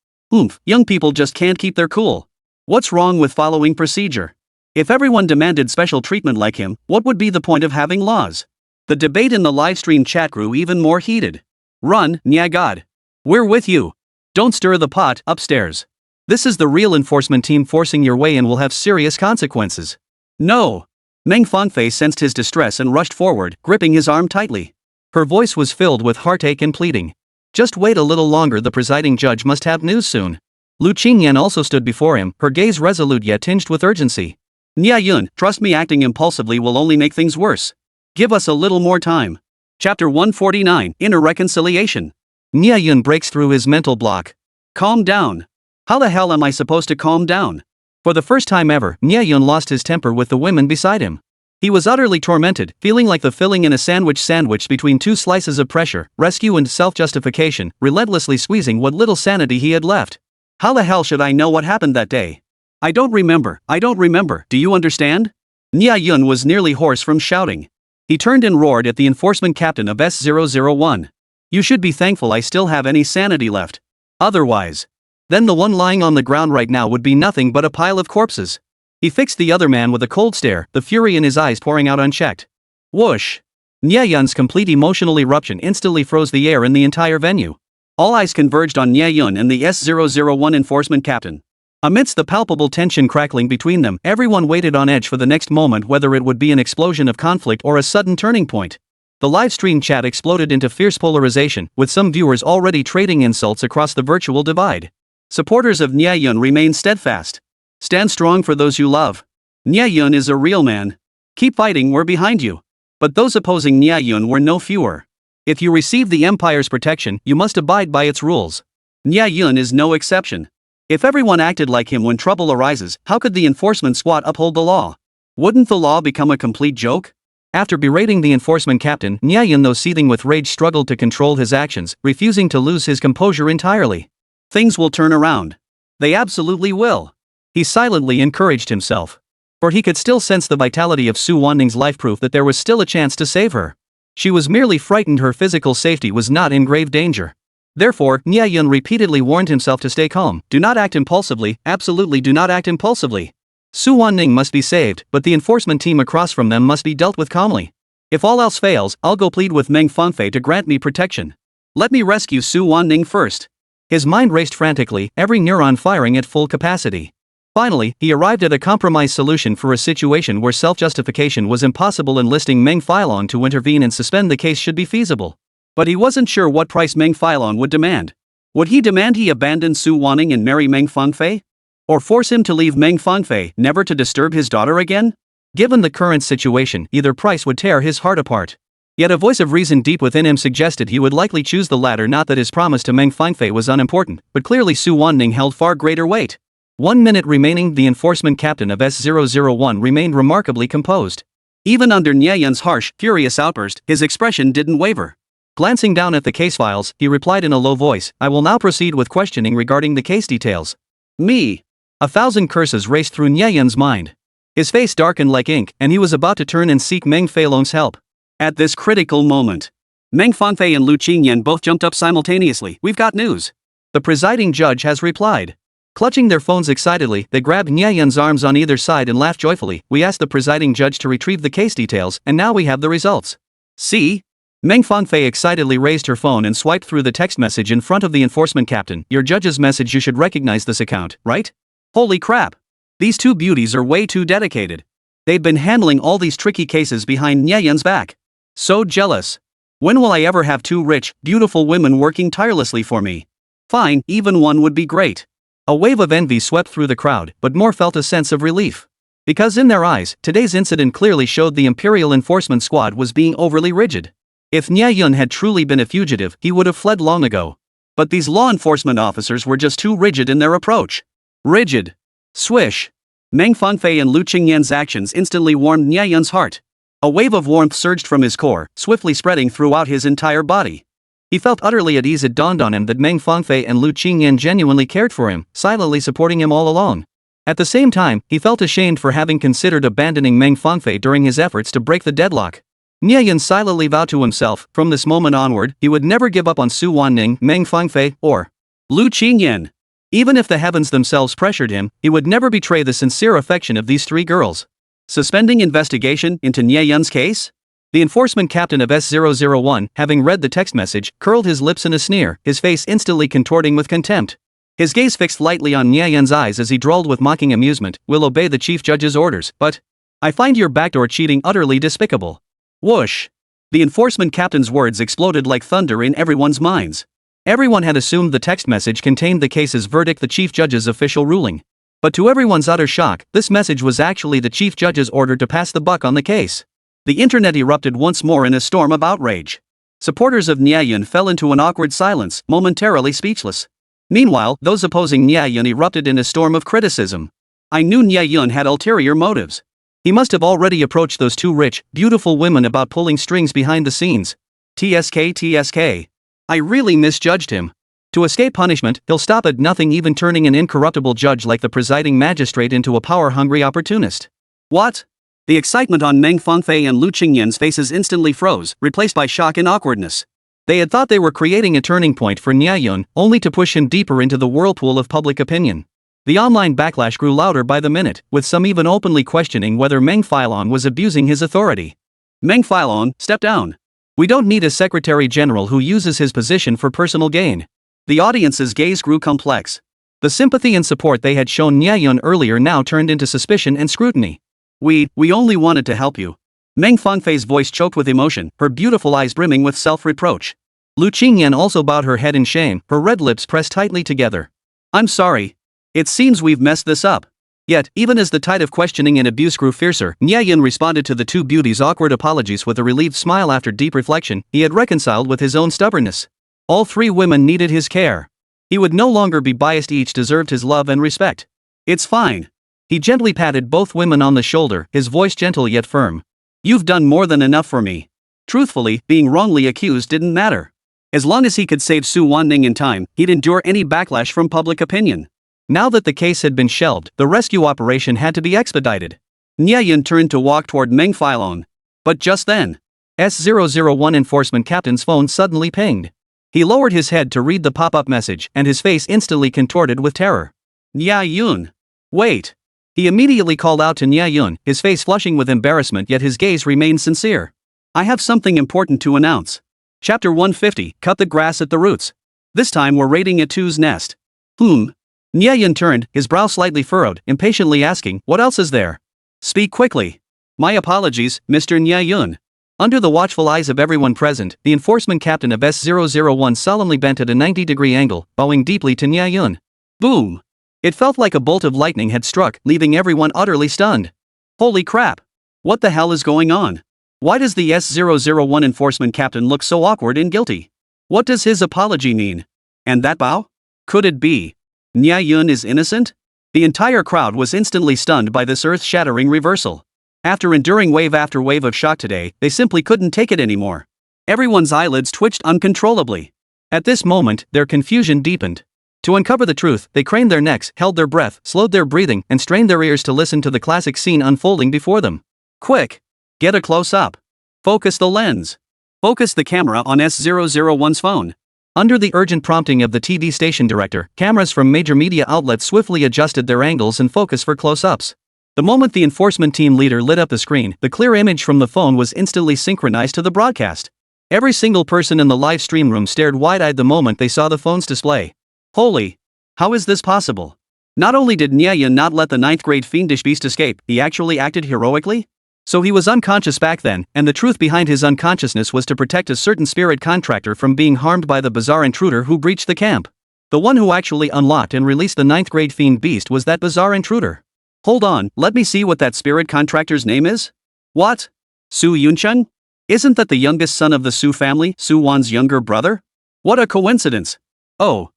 Young people just can't keep their cool. What's wrong with following procedure? If everyone demanded special treatment like him, what would be the point of having laws? The debate in the livestream chat grew even more heated. Run, Nie God. We're with you. Don't stir the pot. Upstairs. This is the real enforcement team. Forcing your way in will have serious consequences. No. Meng Fangfei sensed his distress and rushed forward, gripping his arm tightly. Her voice was filled with heartache and pleading. Just wait a little longer. The presiding judge must have news soon. Lu Qingyan also stood before him, her gaze resolute yet tinged with urgency. Nie Yun, trust me, acting impulsively will only make things worse. Give us a little more time. Chapter 149, Inner Reconciliation. Nie Yun breaks through his mental block. Calm down. How the hell am I supposed to calm down? For the first time ever, Nie Yun lost his temper with the women beside him. He was utterly tormented, feeling like the filling in a sandwich between two slices of pressure, rescue and self-justification, relentlessly squeezing what little sanity he had left. How the hell should I know what happened that day? I don't remember, do you understand? Nie Yun was nearly hoarse from shouting. He turned and roared at the enforcement captain of S001. You should be thankful I still have any sanity left. Otherwise. Then the one lying on the ground right now would be nothing but a pile of corpses. He fixed the other man with a cold stare, the fury in his eyes pouring out unchecked. Whoosh! Nie Yun's complete emotional eruption instantly froze the air in the entire venue. All eyes converged on Nie Yun and the S001 enforcement captain. Amidst the palpable tension crackling between them, everyone waited on edge for the next moment, whether it would be an explosion of conflict or a sudden turning point. The live-stream chat exploded into fierce polarization, with some viewers already trading insults across the virtual divide. Supporters of Nie Yun remain steadfast. Stand strong for those you love. Nie Yun is a real man. Keep fighting, we're behind you. But those opposing Nie Yun were no fewer. If you receive the Empire's protection, you must abide by its rules. Nie Yun is no exception. If everyone acted like him when trouble arises, how could the enforcement squad uphold the law? Wouldn't the law become a complete joke? After berating the enforcement captain, Nie Yun, though seething with rage, struggled to control his actions, refusing to lose his composure entirely. Things will turn around. They absolutely will. He silently encouraged himself. For he could still sense the vitality of Su Wanning's life, proof that there was still a chance to save her. She was merely frightened her physical safety was not in grave danger. Therefore, Nie Yun repeatedly warned himself to stay calm. Do not act impulsively, absolutely do not act impulsively. Su Wanning must be saved, but the enforcement team across from them must be dealt with calmly. If all else fails, I'll go plead with Meng Fangfei to grant me protection. Let me rescue Su Wanning first. His mind raced frantically, every neuron firing at full capacity. Finally, he arrived at a compromise solution for a situation where self-justification was impossible. Enlisting Meng Filon to intervene and suspend the case should be feasible. But he wasn't sure what price Meng Filon would demand. Would he demand he abandon Su Wanning and marry Meng Fangfei? Or force him to leave Meng Fangfei, never to disturb his daughter again? Given the current situation, either price would tear his heart apart. Yet a voice of reason deep within him suggested he would likely choose the latter. Not that his promise to Meng Fangfei was unimportant, but clearly Su Wanning held far greater weight. 1 minute remaining. The enforcement captain of S001 remained remarkably composed. Even under Nie Yun's harsh, furious outburst, his expression didn't waver. Glancing down at the case files, he replied in a low voice, I will now proceed with questioning regarding the case details. Me. 1,000 curses raced through Nie Yun's mind. His face darkened like ink, and he was about to turn and seek Meng Feilong's help. At this critical moment, Meng Fangfei and Lu Qingyan both jumped up simultaneously. We've got news. The presiding judge has replied. Clutching their phones excitedly, they grabbed Nie Yun's arms on either side and laughed joyfully. We asked the presiding judge to retrieve the case details, and now we have the results. See? Meng Fangfei excitedly raised her phone and swiped through the text message in front of the enforcement captain. Your judge's message. You should recognize this account, right? Holy crap. These two beauties are way too dedicated. They'd been handling all these tricky cases behind Nie Yun's back. So jealous. When will I ever have two rich, beautiful women working tirelessly for me? Fine, even one would be great. A wave of envy swept through the crowd, but more felt a sense of relief. Because in their eyes, today's incident clearly showed the Imperial Enforcement Squad was being overly rigid. If Nie Yun had truly been a fugitive, he would have fled long ago. But these law enforcement officers were just too rigid in their approach. Rigid. Swish. Meng Fangfei and Lu Qingyan's actions instantly warmed Nie Yun's heart. A wave of warmth surged from his core, swiftly spreading throughout his entire body. He felt utterly at ease. It dawned on him that Meng Fangfei and Lu Qingyan genuinely cared for him, silently supporting him all along. At the same time, he felt ashamed for having considered abandoning Meng Fangfei during his efforts to break the deadlock. Nie Yun silently vowed to himself, from this moment onward, he would never give up on Su Wanning, Meng Fangfei, or Lu Qingyan. Even if the heavens themselves pressured him, he would never betray the sincere affection of these three girls. Suspending investigation into Nie Yun's case? The enforcement captain of S001, having read the text message, curled his lips in a sneer, his face instantly contorting with contempt. His gaze fixed lightly on Nie Yun's eyes as he drawled with mocking amusement, We'll obey the chief judge's orders, but I find your backdoor cheating utterly despicable. Whoosh! The enforcement captain's words exploded like thunder in everyone's minds. Everyone had assumed the text message contained the case's verdict, the chief judge's official ruling. But to everyone's utter shock, this message was actually the chief judge's order to pass the buck on the case. The internet erupted once more in a storm of outrage. Supporters of Nie Yun fell into an awkward silence, momentarily speechless. Meanwhile, those opposing Nie Yun erupted in a storm of criticism. I knew Nie Yun had ulterior motives. He must have already approached those two rich, beautiful women about pulling strings behind the scenes. TSK. I really misjudged him. To escape punishment, he'll stop at nothing, even turning an incorruptible judge like the presiding magistrate into a power-hungry opportunist. What? The excitement on Meng Fengfei and Lu Qingyan's faces instantly froze, replaced by shock and awkwardness. They had thought they were creating a turning point for Nie Yun, only to push him deeper into the whirlpool of public opinion. The online backlash grew louder by the minute, with some even openly questioning whether Meng Filon was abusing his authority. Meng Filon, step down. We don't need a secretary general who uses his position for personal gain. The audience's gaze grew complex. The sympathy and support they had shown Nie Yun earlier now turned into suspicion and scrutiny. We only wanted to help you. Meng Fengfei's voice choked with emotion, her beautiful eyes brimming with self-reproach. Lu Qingyan also bowed her head in shame, her red lips pressed tightly together. I'm sorry. It seems we've messed this up. Yet, even as the tide of questioning and abuse grew fiercer, Nie Yun responded to the two beauties' awkward apologies with a relieved smile. After deep reflection, he had reconciled with his own stubbornness. All three women needed his care. He would no longer be biased, each deserved his love and respect. It's fine. He gently patted both women on the shoulder, his voice gentle yet firm. You've done more than enough for me. Truthfully, being wrongly accused didn't matter. As long as he could save Su Wanning in time, he'd endure any backlash from public opinion. Now that the case had been shelved, the rescue operation had to be expedited. Nie Yun turned to walk toward Meng Filon. But just then, S001 enforcement captain's phone suddenly pinged. He lowered his head to read the pop-up message, and his face instantly contorted with terror. Nie Yun. Wait. He immediately called out to Nie Yun, his face flushing with embarrassment, yet his gaze remained sincere. I have something important to announce. Chapter 150, Cut the Grass at the Roots. This time we're raiding a two's nest. Nie Yun turned, his brow slightly furrowed, impatiently asking, what else is there? Speak quickly. My apologies, Mr. Nie Yun. Under the watchful eyes of everyone present, the enforcement captain of S001 solemnly bent at a 90-degree angle, bowing deeply to Nie Yun. Boom! It felt like a bolt of lightning had struck, leaving everyone utterly stunned. Holy crap! What the hell is going on? Why does the S001 enforcement captain look so awkward and guilty? What does his apology mean? And that bow? Could it be Nie Yun is innocent? The entire crowd was instantly stunned by this earth-shattering reversal. After enduring wave after wave of shock today, they simply couldn't take it anymore. Everyone's eyelids twitched uncontrollably. At this moment, their confusion deepened. To uncover the truth, they craned their necks, held their breath, slowed their breathing, and strained their ears to listen to the classic scene unfolding before them. Quick! Get a close-up. Focus the lens. Focus the camera on S001's phone. Under the urgent prompting of the TV station director, cameras from major media outlets swiftly adjusted their angles and focus for close-ups. The moment the enforcement team leader lit up the screen, the clear image from the phone was instantly synchronized to the broadcast. Every single person in the live stream room stared wide-eyed the moment they saw the phone's display. Holy! How is this possible? Not only did Nie Yun not let the 9th-grade fiendish beast escape, he actually acted heroically? So he was unconscious back then, and the truth behind his unconsciousness was to protect a certain spirit contractor from being harmed by the bizarre intruder who breached the camp. The one who actually unlocked and released the 9th-grade fiend beast was that bizarre intruder. Hold on, let me see what that spirit contractor's name is? What? Su Yunchun? Isn't that the youngest son of the Su family, Su Wan's younger brother? What a coincidence! Oh.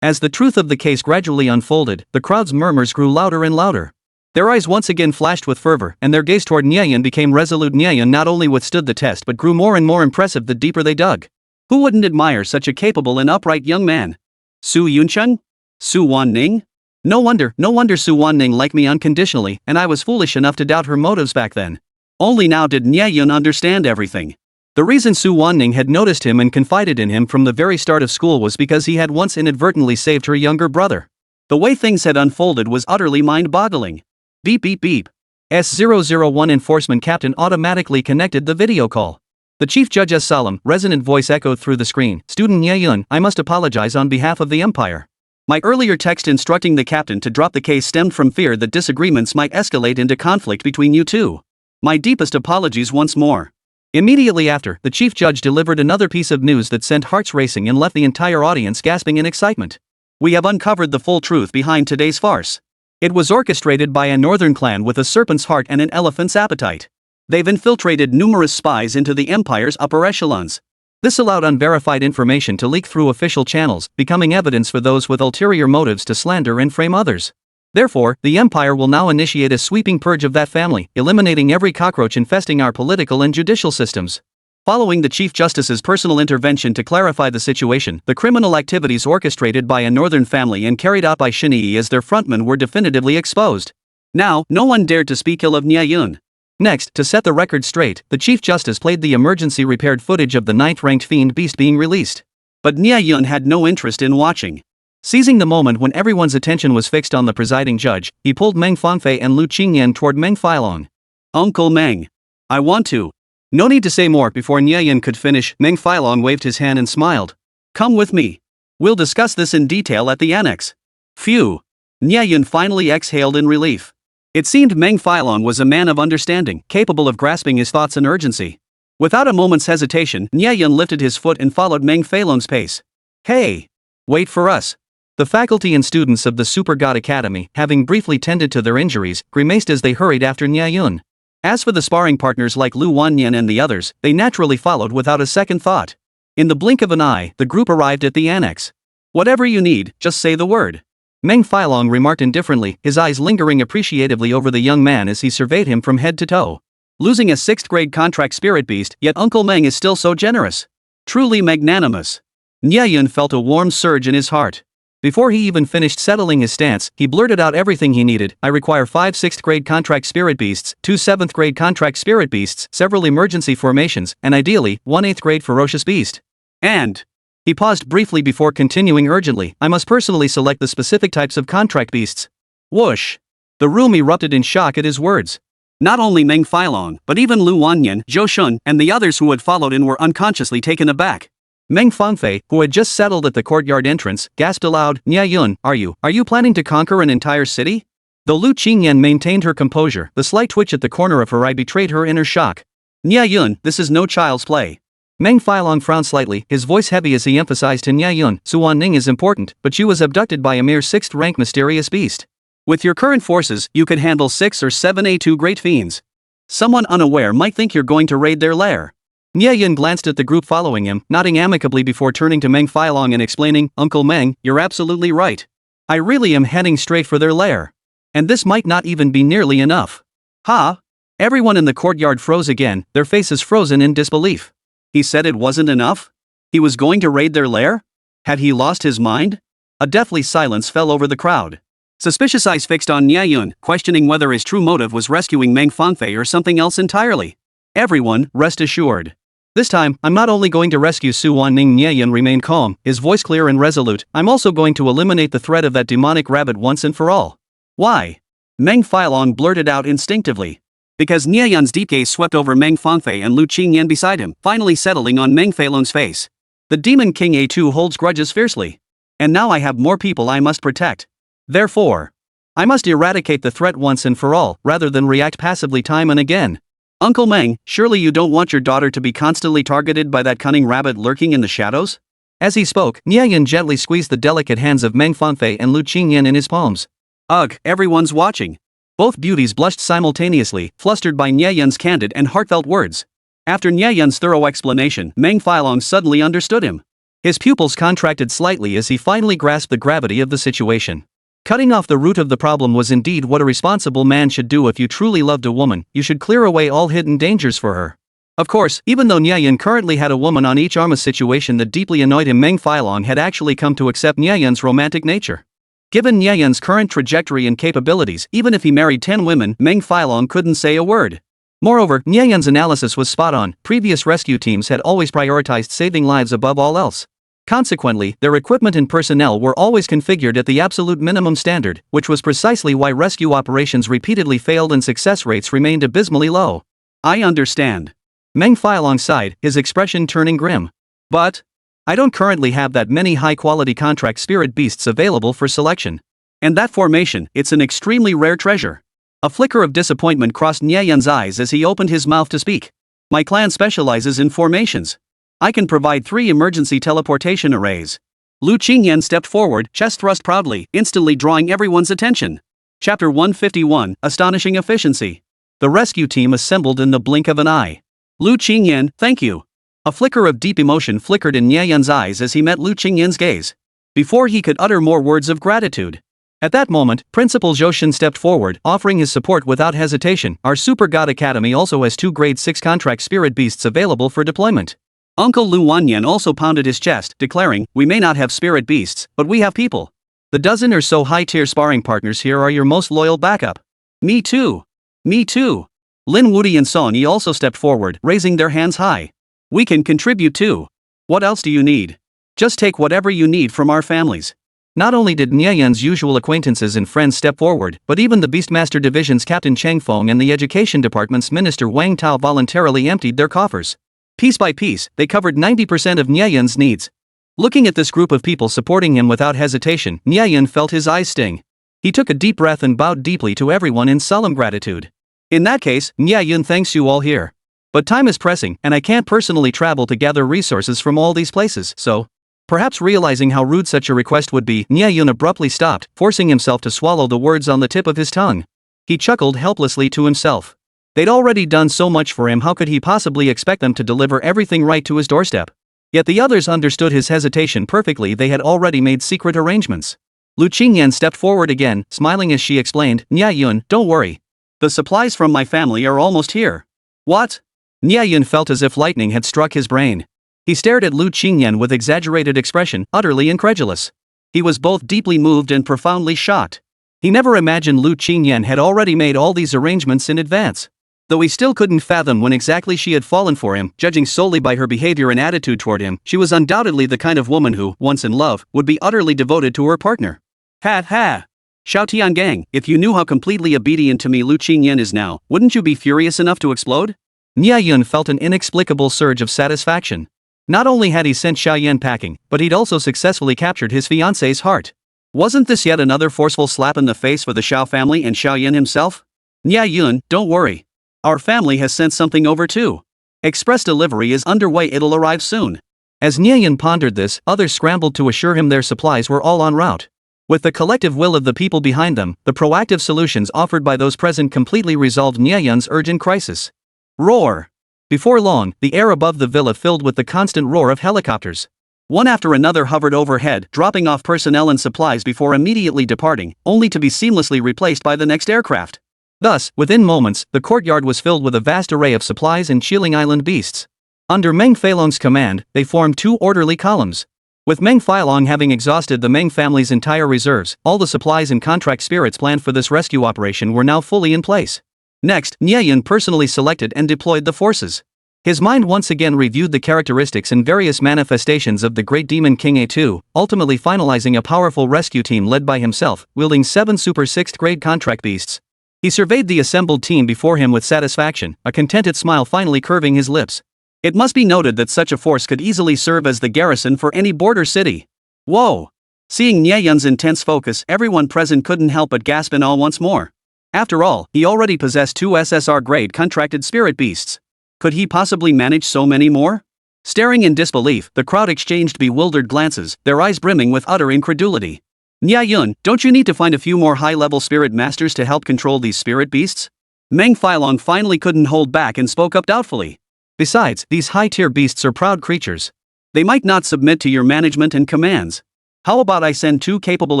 As the truth of the case gradually unfolded, the crowd's murmurs grew louder and louder. Their eyes once again flashed with fervor, and their gaze toward Nie Yun became resolute. Nie Yun not only withstood the test but grew more and more impressive the deeper they dug. Who wouldn't admire such a capable and upright young man? Su Yunchun? Su Wanning? No wonder Su Wanning liked me unconditionally, and I was foolish enough to doubt her motives back then. Only now did Nie Yun understand everything. The reason Su Wanning had noticed him and confided in him from the very start of school was because he had once inadvertently saved her younger brother. The way things had unfolded was utterly mind-boggling. Beep beep beep. S001 enforcement captain automatically connected the video call. The chief judge's solemn, resonant voice echoed through the screen. Student Nie Yun, I must apologize on behalf of the Empire. My earlier text instructing the captain to drop the case stemmed from fear that disagreements might escalate into conflict between you two. My deepest apologies once more. Immediately after, the chief judge delivered another piece of news that sent hearts racing and left the entire audience gasping in excitement. We have uncovered the full truth behind today's farce. It was orchestrated by a northern clan with a serpent's heart and an elephant's appetite. They've infiltrated numerous spies into the Empire's upper echelons. This allowed unverified information to leak through official channels, becoming evidence for those with ulterior motives to slander and frame others. Therefore, the Empire will now initiate a sweeping purge of that family, eliminating every cockroach infesting our political and judicial systems. Following the Chief Justice's personal intervention to clarify the situation, the criminal activities orchestrated by a northern family and carried out by Shin as their frontman were definitively exposed. Now, no one dared to speak ill of Nie Yun. Next, to set the record straight, the Chief Justice played the emergency repaired footage of the 9th-ranked fiend beast being released. But Nie Yun had no interest in watching. Seizing the moment when everyone's attention was fixed on the presiding judge, he pulled Meng Fanfei and Lu Qingyan toward Meng Failong. Uncle Meng. I want to. No need to say more before Nie Yun could finish. Meng Failong waved his hand and smiled. Come with me. We'll discuss this in detail at the annex. Phew. Nie Yun finally exhaled in relief. It seemed Meng Failong was a man of understanding, capable of grasping his thoughts and urgency. Without a moment's hesitation, Nie Yun lifted his foot and followed Meng Failong's pace. Hey! Wait for us. The faculty and students of the Super God Academy, having briefly tended to their injuries, grimaced as they hurried after Nie Yun. As for the sparring partners like Lu Wanyan and the others, they naturally followed without a second thought. In the blink of an eye, the group arrived at the annex. Whatever you need, just say the word. Meng Failong remarked indifferently, his eyes lingering appreciatively over the young man as he surveyed him from head to toe. Losing a 6th-grade contract spirit beast, yet Uncle Meng is still so generous. Truly magnanimous. Nie Yun felt a warm surge in his heart. Before he even finished settling his stance, he blurted out everything he needed. I require 5 6th-grade contract spirit beasts, 2 7th-grade contract spirit beasts, several emergency formations, and ideally, 1 8th-grade ferocious beast. And... He paused briefly before continuing urgently, I must personally select the specific types of contract beasts. Whoosh! The room erupted in shock at his words. Not only Meng Failong, but even Lu Wanyan, Zhou Shun, and the others who had followed in were unconsciously taken aback. Meng Fanfei, who had just settled at the courtyard entrance, gasped aloud, Nie Yun, are you planning to conquer an entire city? Though Lu Qingyan maintained her composure, the slight twitch at the corner of her eye betrayed her inner shock. Nie Yun, this is no child's play. Meng Failong frowned slightly, his voice heavy as he emphasized to Nie Yun, Suan Ning is important, but she was abducted by a mere 6th-rank mysterious beast. With your current forces, you could handle 6 or 7 A2 great fiends. Someone unaware might think you're going to raid their lair. Nie Yun glanced at the group following him, nodding amicably before turning to Meng Failong and explaining, Uncle Meng, you're absolutely right. I really am heading straight for their lair. And this might not even be nearly enough. Ha! Everyone in the courtyard froze again, their faces frozen in disbelief. He said it wasn't enough? He was going to raid their lair? Had he lost his mind? A deathly silence fell over the crowd. Suspicious eyes fixed on Nie Yun, questioning whether his true motive was rescuing Meng Fanfei or something else entirely. Everyone, rest assured. This time, I'm not only going to rescue Su Wanning. Nie Yun remained calm, his voice clear and resolute, I'm also going to eliminate the threat of that demonic rabbit once and for all. Why? Meng Failong blurted out instinctively. Because Nie Yun's deep gaze swept over Meng Fanfei and Lu Qingyan beside him, finally settling on Meng Failong's face. The Demon King A2 holds grudges fiercely. And now I have more people I must protect. Therefore, I must eradicate the threat once and for all, rather than react passively time and again. Uncle Meng, surely you don't want your daughter to be constantly targeted by that cunning rabbit lurking in the shadows? As he spoke, Nie Yun gently squeezed the delicate hands of Meng Fanfei and Lu Qingyan in his palms. Ugh, everyone's watching. Both beauties blushed simultaneously, flustered by Nie Yun's candid and heartfelt words. After Nie Yun's thorough explanation, Meng Failong suddenly understood him. His pupils contracted slightly as he finally grasped the gravity of the situation. Cutting off the root of the problem was indeed what a responsible man should do. If you truly loved a woman, you should clear away all hidden dangers for her. Of course, even though Nie Yun currently had a woman on each arm, a situation that deeply annoyed him, Meng Failong had actually come to accept Nie Yun's romantic nature. Given Nie Yun's current trajectory and capabilities, even if he married 10 women, Meng Failong couldn't say a word. Moreover, Nie Yun's analysis was spot on. Previous rescue teams had always prioritized saving lives above all else. Consequently, their equipment and personnel were always configured at the absolute minimum standard, which was precisely why rescue operations repeatedly failed and success rates remained abysmally low. I understand. Meng Failong sighed, his expression turning grim. But I don't currently have that many high-quality contract spirit beasts available for selection. And that formation, it's an extremely rare treasure. A flicker of disappointment crossed Nie Yun's eyes as he opened his mouth to speak. My clan specializes in formations. I can provide 3 emergency teleportation arrays. Lu Qingyan stepped forward, chest thrust proudly, instantly drawing everyone's attention. Chapter 151, Astonishing Efficiency. The rescue team assembled in the blink of an eye. Lu Qingyan, thank you. A flicker of deep emotion flickered in Nie Yun's eyes as he met Lu Qingyan's gaze. Before he could utter more words of gratitude. At that moment, Principal Joshin stepped forward, offering his support without hesitation. Our Super God Academy also has 2 Grade 6 contract spirit beasts available for deployment. Uncle Lu Wanyan also pounded his chest, declaring, "We may not have spirit beasts, but we have people. The dozen or so high-tier sparring partners here are your most loyal backup." Me too. Me too. Lin Wudi and Son Yi also stepped forward, raising their hands high. "We can contribute too. What else do you need? Just take whatever you need from our families." Not only did Nie Yun's usual acquaintances and friends step forward, but even the Beastmaster Division's Captain Chang Feng and the Education Department's Minister Wang Tao voluntarily emptied their coffers. Piece by piece, they covered 90% of Nie Yun's needs. Looking at this group of people supporting him without hesitation, Nie Yun felt his eyes sting. He took a deep breath and bowed deeply to everyone in solemn gratitude. "In that case, Nie Yun thanks you all here. But time is pressing, and I can't personally travel to gather resources from all these places, so..." Perhaps realizing how rude such a request would be, Nie Yun abruptly stopped, forcing himself to swallow the words on the tip of his tongue. He chuckled helplessly to himself. They'd already done so much for him, how could he possibly expect them to deliver everything right to his doorstep? Yet the others understood his hesitation perfectly. They had already made secret arrangements. Lu Qingyan stepped forward again, smiling as she explained, "Nie Yun, don't worry. The supplies from my family are almost here." "What?" Nie Yun felt as if lightning had struck his brain. He stared at Lu Qingyan with exaggerated expression, utterly incredulous. He was both deeply moved and profoundly shocked. He never imagined Lu Qingyan had already made all these arrangements in advance. Though he still couldn't fathom when exactly she had fallen for him, judging solely by her behavior and attitude toward him, she was undoubtedly the kind of woman who, once in love, would be utterly devoted to her partner. "Ha ha! Xiao Tiangang, if you knew how completely obedient to me Lu Qingyan is now, wouldn't you be furious enough to explode?" Nie Yun felt an inexplicable surge of satisfaction. Not only had he sent Xiaoyan packing, but he'd also successfully captured his fiancée's heart. Wasn't this yet another forceful slap in the face for the Xiao family and Xiaoyan himself? "Nie Yun, don't worry. Our family has sent something over too. Express delivery is underway, it'll arrive soon." As Nie Yun pondered this, others scrambled to assure him their supplies were all en route. With the collective will of the people behind them, the proactive solutions offered by those present completely resolved Nie Yun's urgent crisis. Roar! Before long, the air above the villa filled with the constant roar of helicopters. One after another hovered overhead, dropping off personnel and supplies before immediately departing, only to be seamlessly replaced by the next aircraft. Thus, within moments, the courtyard was filled with a vast array of supplies and Qiling Island beasts. Under Meng Feilong's command, they formed 2 orderly columns. With Meng Feilong having exhausted the Meng family's entire reserves, all the supplies and contract spirits planned for this rescue operation were now fully in place. Next, Nie Yun personally selected and deployed the forces. His mind once again reviewed the characteristics and various manifestations of the Great Demon King A2, ultimately finalizing a powerful rescue team led by himself, wielding 7 Super 6th grade contract beasts. He surveyed the assembled team before him with satisfaction, a contented smile finally curving his lips. It must be noted that such a force could easily serve as the garrison for any border city. Whoa! Seeing Nie Yun's intense focus, everyone present couldn't help but gasp in awe once more. After all, he already possessed 2 SSR-grade contracted spirit beasts. Could he possibly manage so many more? Staring in disbelief, the crowd exchanged bewildered glances, their eyes brimming with utter incredulity. "Nie Yun, don't you need to find a few more high-level spirit masters to help control these spirit beasts?" Meng Feilong finally couldn't hold back and spoke up doubtfully. "Besides, these high-tier beasts are proud creatures. They might not submit to your management and commands. How about I send 2 capable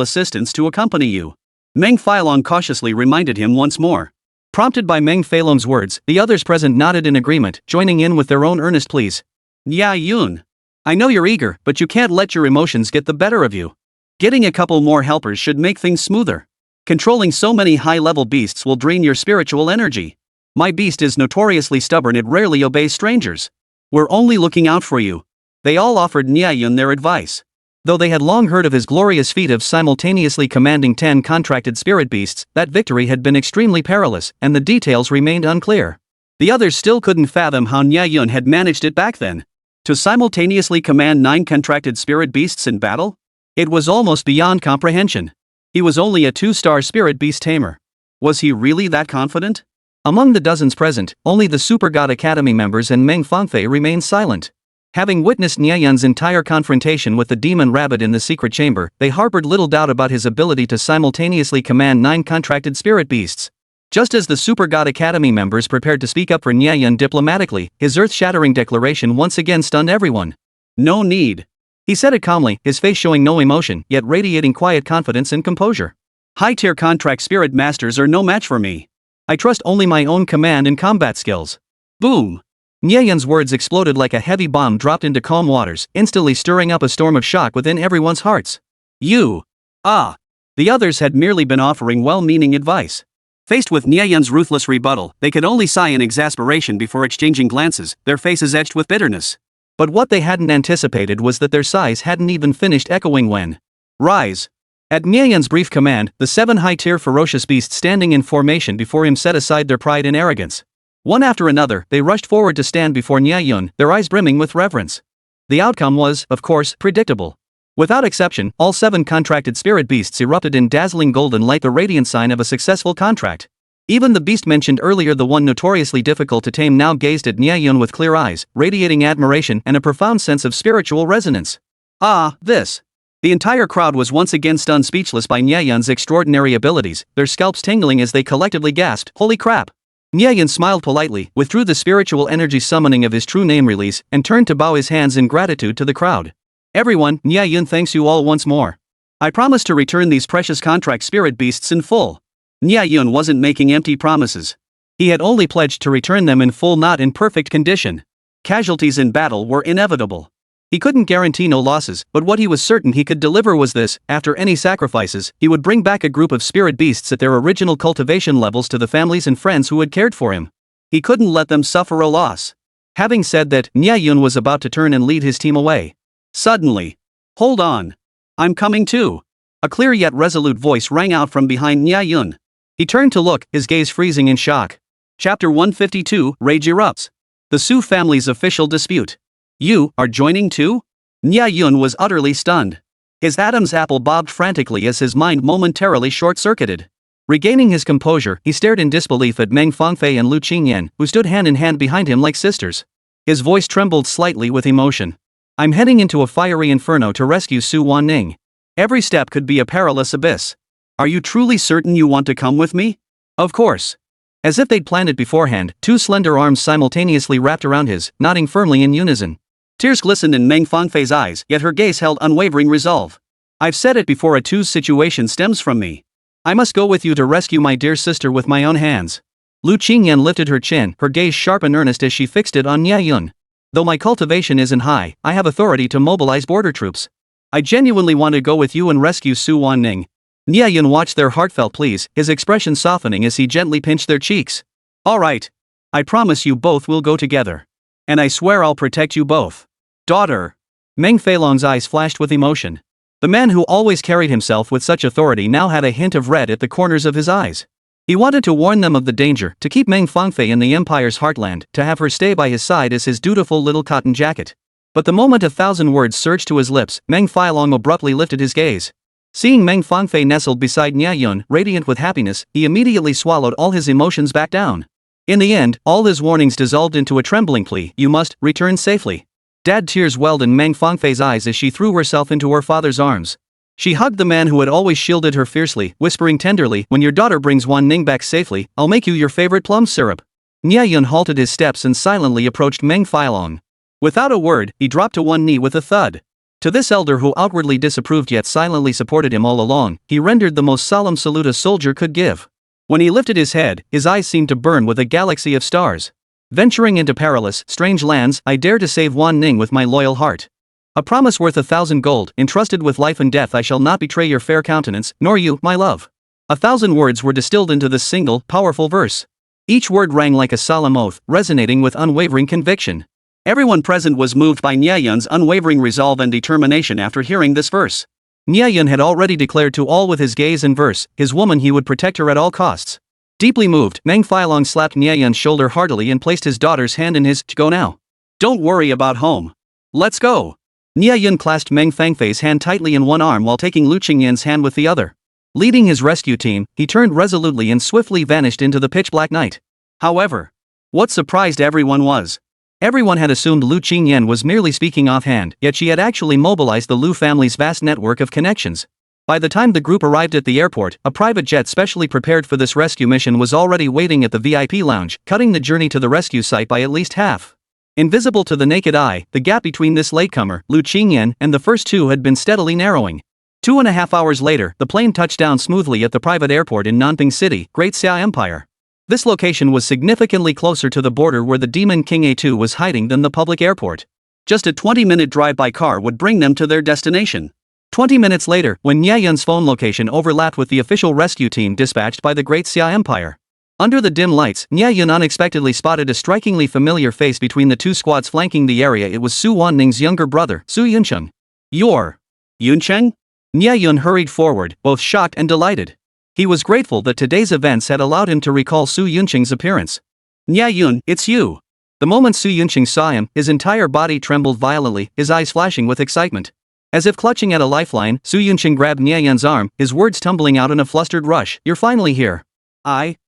assistants to accompany you?" Meng Feilong cautiously reminded him once more. Prompted by Meng Feilong's words, the others present nodded in agreement, joining in with their own earnest pleas. "Nie Yun, I know you're eager, but you can't let your emotions get the better of you. Getting a couple more helpers should make things smoother. Controlling so many high-level beasts will drain your spiritual energy. My beast is notoriously stubborn, it rarely obeys strangers. We're only looking out for you." They all offered Nie Yun their advice. Though they had long heard of his glorious feat of simultaneously commanding 10 contracted spirit beasts, that victory had been extremely perilous, and the details remained unclear. The others still couldn't fathom how Nie Yun had managed it back then. To simultaneously command 9 contracted spirit beasts in battle? It was almost beyond comprehension. He was only a 2-star spirit beast tamer. Was he really that confident? Among the dozens present, only the Super God Academy members and Meng Fangfei remained silent. Having witnessed Nie Yun's entire confrontation with the demon rabbit in the secret chamber, they harbored little doubt about his ability to simultaneously command 9 contracted spirit beasts. Just as the Super God Academy members prepared to speak up for Nie Yun diplomatically, his earth-shattering declaration once again stunned everyone. "No need." He said it calmly, his face showing no emotion, yet radiating quiet confidence and composure. High-tier contract spirit masters are no match for me. I trust only my own command and combat skills. Boom! Nie Yun's words exploded like a heavy bomb dropped into calm waters, instantly stirring up a storm of shock within everyone's hearts. You! Ah! The others had merely been offering well-meaning advice. Faced with Nie Yun's ruthless rebuttal, they could only sigh in exasperation before exchanging glances, their faces etched with bitterness. But what they hadn't anticipated was that their sighs hadn't even finished echoing when Rise! At Nie Yun's brief command, the 7 high-tier ferocious beasts standing in formation before him set aside their pride and arrogance. One after another, they rushed forward to stand before Nie Yun, their eyes brimming with reverence. The outcome was, of course, predictable. Without exception, all 7 contracted spirit beasts erupted in dazzling golden light, the radiant sign of a successful contract. Even the beast mentioned earlier, the one notoriously difficult to tame, now gazed at Nie Yun with clear eyes, radiating admiration and a profound sense of spiritual resonance. Ah, this! The entire crowd was once again stunned speechless by Nie Yun's extraordinary abilities, their scalps tingling as they collectively gasped, "Holy crap!" Nie Yun smiled politely, withdrew the spiritual energy summoning of his true name release, and turned to bow his hands in gratitude to the crowd. "Everyone, Nie Yun thanks you all once more. I promise to return these precious contract spirit beasts in full." Nie Yun wasn't making empty promises. He had only pledged to return them in full, not in perfect condition. Casualties in battle were inevitable. He couldn't guarantee no losses, but what he was certain he could deliver was this: after any sacrifices, he would bring back a group of spirit beasts at their original cultivation levels to the families and friends who had cared for him. He couldn't let them suffer a loss. Having said that, Nie Yun was about to turn and lead his team away. Suddenly, "Hold on. I'm coming too." A clear yet resolute voice rang out from behind Nie Yun. He turned to look, his gaze freezing in shock. Chapter 152, Rage Erupts. The Su family's official dispute. "You are joining too?" Nie Yun was utterly stunned. His Adam's apple bobbed frantically as his mind momentarily short-circuited. Regaining his composure, he stared in disbelief at Meng Fangfei and Lu Qingyan, who stood hand in hand behind him like sisters. His voice trembled slightly with emotion. "I'm heading into a fiery inferno to rescue Su Wanning. Every step could be a perilous abyss. Are you truly certain you want to come with me?" "Of course." As if they'd planned it beforehand, 2 slender arms simultaneously wrapped around his, nodding firmly in unison. Tears glistened in Meng Fangfei's eyes, yet her gaze held unwavering resolve. "I've said it before, a two's situation stems from me. I must go with you to rescue my dear sister with my own hands." Lu Qingyan lifted her chin, her gaze sharp and earnest as she fixed it on Nie Yun. "Though my cultivation isn't high, I have authority to mobilize border troops. I genuinely want to go with you and rescue Su Wanning." Nie Yun watched their heartfelt pleas, his expression softening as he gently pinched their cheeks. "All right. I promise you both we'll go together. And I swear I'll protect you both. Daughter." Meng Feilong's eyes flashed with emotion. The man who always carried himself with such authority now had a hint of red at the corners of his eyes. He wanted to warn them of the danger, to keep Meng Fangfei in the Empire's heartland, to have her stay by his side as his dutiful little cotton jacket. But the moment 1,000 words surged to his lips, Meng Feilong abruptly lifted his gaze. Seeing Meng Fangfei nestled beside Nie Yun, radiant with happiness, he immediately swallowed all his emotions back down. In the end, all his warnings dissolved into a trembling plea: "You must return safely." Dad tears welled in Meng Fangfei's eyes as she threw herself into her father's arms. She hugged the man who had always shielded her fiercely, whispering tenderly, "When your daughter brings Wanning back safely, I'll make you your favorite plum syrup." Nie Yun halted his steps and silently approached Meng Feilong. Without a word, he dropped to one knee with a thud. To this elder who outwardly disapproved yet silently supported him all along, he rendered the most solemn salute a soldier could give. When he lifted his head, his eyes seemed to burn with a galaxy of stars. "Venturing into perilous, strange lands, I dare to save Wanning with my loyal heart. A promise worth 1,000 gold, entrusted with life and death. I shall not betray your fair countenance, nor you, my love." 1,000 words were distilled into this single, powerful verse. Each word rang like a solemn oath, resonating with unwavering conviction. Everyone present was moved by Nie Yun's unwavering resolve and determination after hearing this verse. Nie Yun had already declared to all with his gaze and verse, his woman, he would protect her at all costs. Deeply moved, Meng Feilong slapped Nie Yun's shoulder heartily and placed his daughter's hand in his. "Go now. Don't worry about home. Let's go." Nie Yun clasped Meng Fangfei's hand tightly in one arm while taking Lu Qingyan's hand with the other. Leading his rescue team, he turned resolutely and swiftly vanished into the pitch-black night. However, what surprised everyone was, everyone had assumed Lu Qingyan was merely speaking offhand, yet she had actually mobilized the Lu family's vast network of connections. By the time the group arrived at the airport, a private jet specially prepared for this rescue mission was already waiting at the VIP lounge, cutting the journey to the rescue site by at least half. Invisible to the naked eye, the gap between this latecomer, Lu Qingyan, and the first two had been steadily narrowing. 2.5 hours later, the plane touched down smoothly at the private airport in Nanping City, Great Xia Empire. This location was significantly closer to the border where the Demon King A2 was hiding than the public airport. Just a 20-minute drive by car would bring them to their destination. 20 minutes later, when Nie Yun's phone location overlapped with the official rescue team dispatched by the Great Xia Empire. Under the dim lights, Nie Yun unexpectedly spotted a strikingly familiar face between the two squads flanking the area. It was Su Wanning's younger brother, Su Yuncheng. "You're Yuncheng?" Nie Yun hurried forward, both shocked and delighted. He was grateful that today's events had allowed him to recall Su Yuncheng's appearance. "Nie Yun, it's you." The moment Su Yuncheng saw him, his entire body trembled violently, his eyes flashing with excitement. As if clutching at a lifeline, Su Yuncheng grabbed Nie Yun's arm, his words tumbling out in a flustered rush. "You're finally here." I.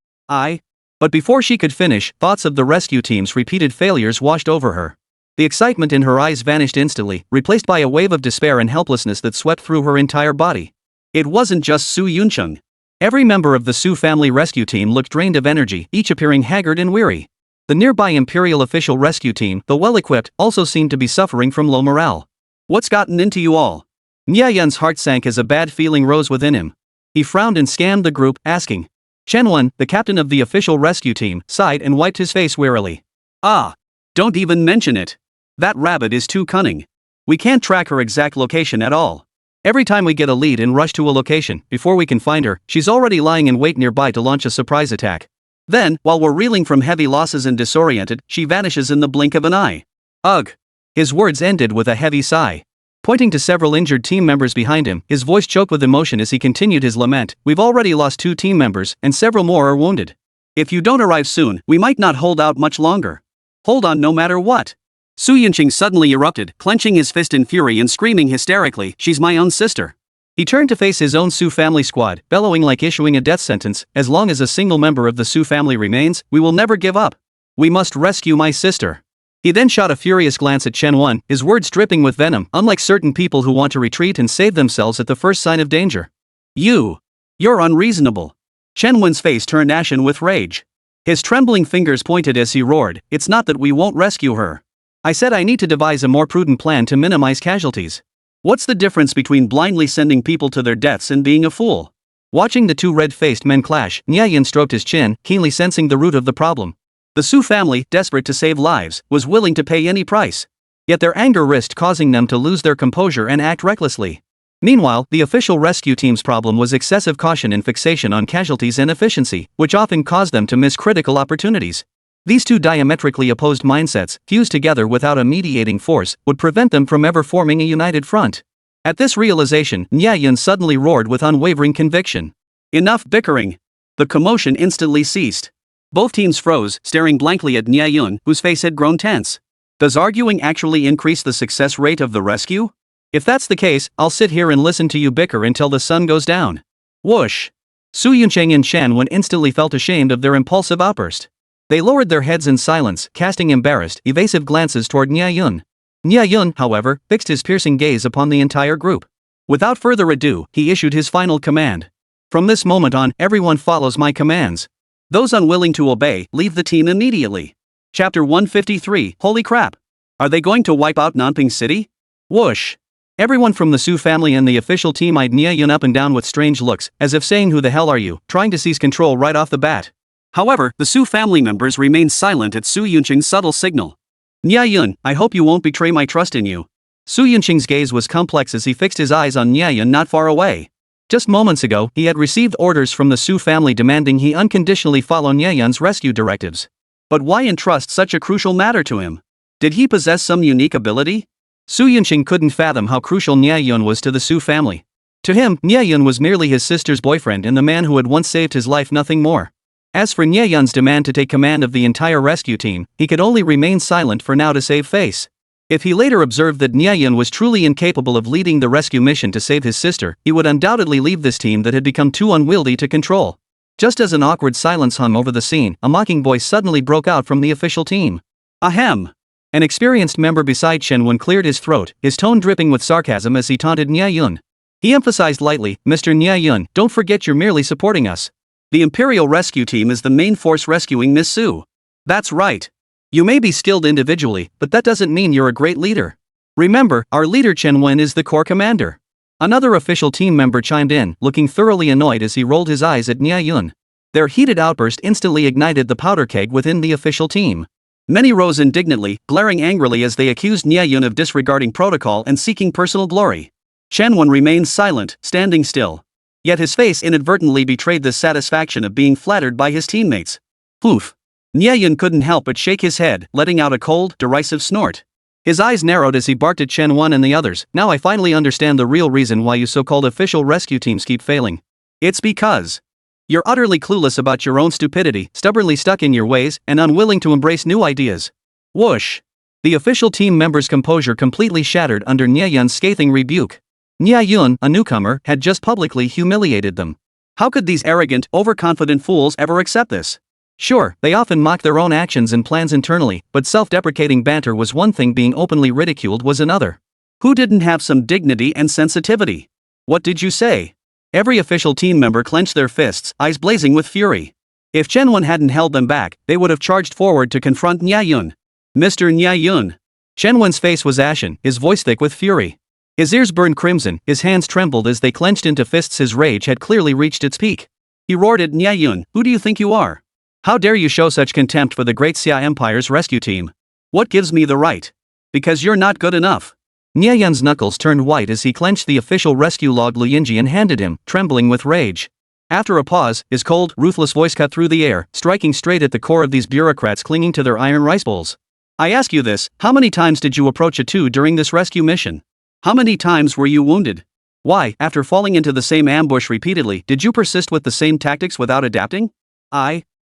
But before she could finish, thoughts of the rescue team's repeated failures washed over her. The excitement in her eyes vanished instantly, replaced by a wave of despair and helplessness that swept through her entire body. It wasn't just Su Yuncheng. Every member of the Su family rescue team looked drained of energy, each appearing haggard and weary. The nearby Imperial official rescue team, though well-equipped, also seemed to be suffering from low morale. "What's gotten into you all?" Nie Yun's heart sank as a bad feeling rose within him. He frowned and scanned the group, asking. Chen Wen, the captain of the official rescue team, sighed and wiped his face wearily. Don't even mention it. That rabbit is too cunning. We can't track her exact location at all. Every time we get a lead and rush to a location, before we can find her, she's already lying in wait nearby to launch a surprise attack. Then, while we're reeling from heavy losses and disoriented, she vanishes in the blink of an eye. Ugh. His words ended with a heavy sigh. Pointing to several injured team members behind him, his voice choked with emotion as he continued his lament. "We've already lost 2 team members, and several more are wounded. If you don't arrive soon, we might not hold out much longer. Hold on no matter what." Su Yuncheng suddenly erupted, clenching his fist in fury and screaming hysterically, "She's my own sister." He turned to face his own Su family squad, bellowing like issuing a death sentence. "As long as a single member of the Su family remains, we will never give up. We must rescue my sister." He then shot a furious glance at Chen Wen, his words dripping with venom, unlike certain people who want to retreat and save themselves at the first sign of danger. You're unreasonable." Chen Wen's face turned ashen with rage. His trembling fingers pointed as he roared, "It's not that we won't rescue her. I said I need to devise a more prudent plan to minimize casualties. What's the difference between blindly sending people to their deaths and being a fool?" Watching the two red-faced men clash, Nie Yun stroked his chin, keenly sensing the root of the problem. The Su family, desperate to save lives, was willing to pay any price. Yet their anger risked causing them to lose their composure and act recklessly. Meanwhile, the official rescue team's problem was excessive caution and fixation on casualties and efficiency, which often caused them to miss critical opportunities. These two diametrically opposed mindsets, fused together without a mediating force, would prevent them from ever forming a united front. At this realization, Nie Yun suddenly roared with unwavering conviction. "Enough bickering!" The commotion instantly ceased. Both teams froze, staring blankly at Nie Yun, whose face had grown tense. Does arguing actually increase the success rate of the rescue? If that's the case, I'll sit here and listen to you bicker until the sun goes down. Whoosh! Su Yuncheng and Chen Wen instantly felt ashamed of their impulsive outburst. They lowered their heads in silence, casting embarrassed, evasive glances toward Nie Yun. Nie Yun, however, fixed his piercing gaze upon the entire group. Without further ado, he issued his final command. "From this moment on, everyone follows my commands. Those unwilling to obey, leave the team immediately." Chapter 153, Holy crap! Are they going to wipe out Nanping City? Whoosh! Everyone from the Su family and the official team eyed Nie Yun up and down with strange looks, as if saying, "Who the hell are you?" trying to seize control right off the bat. However, the Su family members remained silent at Su Yuncheng's subtle signal. "Nie Yun, I hope you won't betray my trust in you." Su Yuncheng's gaze was complex as he fixed his eyes on Nie Yun not far away. Just moments ago, he had received orders from the Su family demanding he unconditionally follow Nie Yun's rescue directives. But why entrust such a crucial matter to him? Did he possess some unique ability? Su Yuncheng couldn't fathom how crucial Nie Yun was to the Su family. To him, Nie Yun was merely his sister's boyfriend and the man who had once saved his life, nothing more. As for Nie Yun's demand to take command of the entire rescue team, he could only remain silent for now to save face. If he later observed that Nie Yun was truly incapable of leading the rescue mission to save his sister, he would undoubtedly leave this team that had become too unwieldy to control. Just as an awkward silence hung over the scene, a mocking voice suddenly broke out from the official team. "Ahem!" An experienced member beside Chen Wen cleared his throat, his tone dripping with sarcasm as he taunted Nie Yun. He emphasized lightly, "Mr. Nie Yun, don't forget you're merely supporting us. The Imperial Rescue Team is the main force rescuing Miss Su. That's right. You may be skilled individually, but that doesn't mean you're a great leader. Remember, our leader Chen Wen is the core commander. Another official team member chimed in, looking thoroughly annoyed as he rolled his eyes at Nie Yun. Their heated outburst instantly ignited the powder keg within the official team. Many rose indignantly, glaring angrily as they accused Nie Yun of disregarding protocol and seeking personal glory. Changwon remained silent, standing still. Yet his face inadvertently betrayed the satisfaction of being flattered by his teammates. Oof. Nie Yun couldn't help but shake his head, letting out a cold, derisive snort. His eyes narrowed as he barked at Changwon and the others. Now I finally understand the real reason why you so-called official rescue teams keep failing. It's because you're utterly clueless about your own stupidity, stubbornly stuck in your ways, and unwilling to embrace new ideas. Whoosh. The official team members' composure completely shattered under Nie Yun's scathing rebuke. Nie Yun, a newcomer, had just publicly humiliated them. How could these arrogant, overconfident fools ever accept this? Sure, they often mocked their own actions and plans internally, but self-deprecating banter was one thing, being openly ridiculed was another. Who didn't have some dignity and sensitivity? What did you say? Every official team member clenched their fists, eyes blazing with fury. If Changwon hadn't held them back, they would have charged forward to confront Nie Yun. Mr. Nie Yun. Changwon's face was ashen, his voice thick with fury. His ears burned crimson, his hands trembled as they clenched into fists. His rage had clearly reached its peak. He roared at Nie Yun, "Who do you think you are? How dare you show such contempt for the Great Xia Empire's rescue team? What gives me the right? Because you're not good enough." Nie Yun's knuckles turned white as he clenched the official rescue log Liu Yingji and handed him, trembling with rage. After a pause, his cold, ruthless voice cut through the air, striking straight at the core of these bureaucrats clinging to their iron rice bowls. "I ask you this, how many times did you approach a two during this rescue mission? How many times were you wounded? Why, after falling into the same ambush repeatedly, did you persist with the same tactics without adapting?"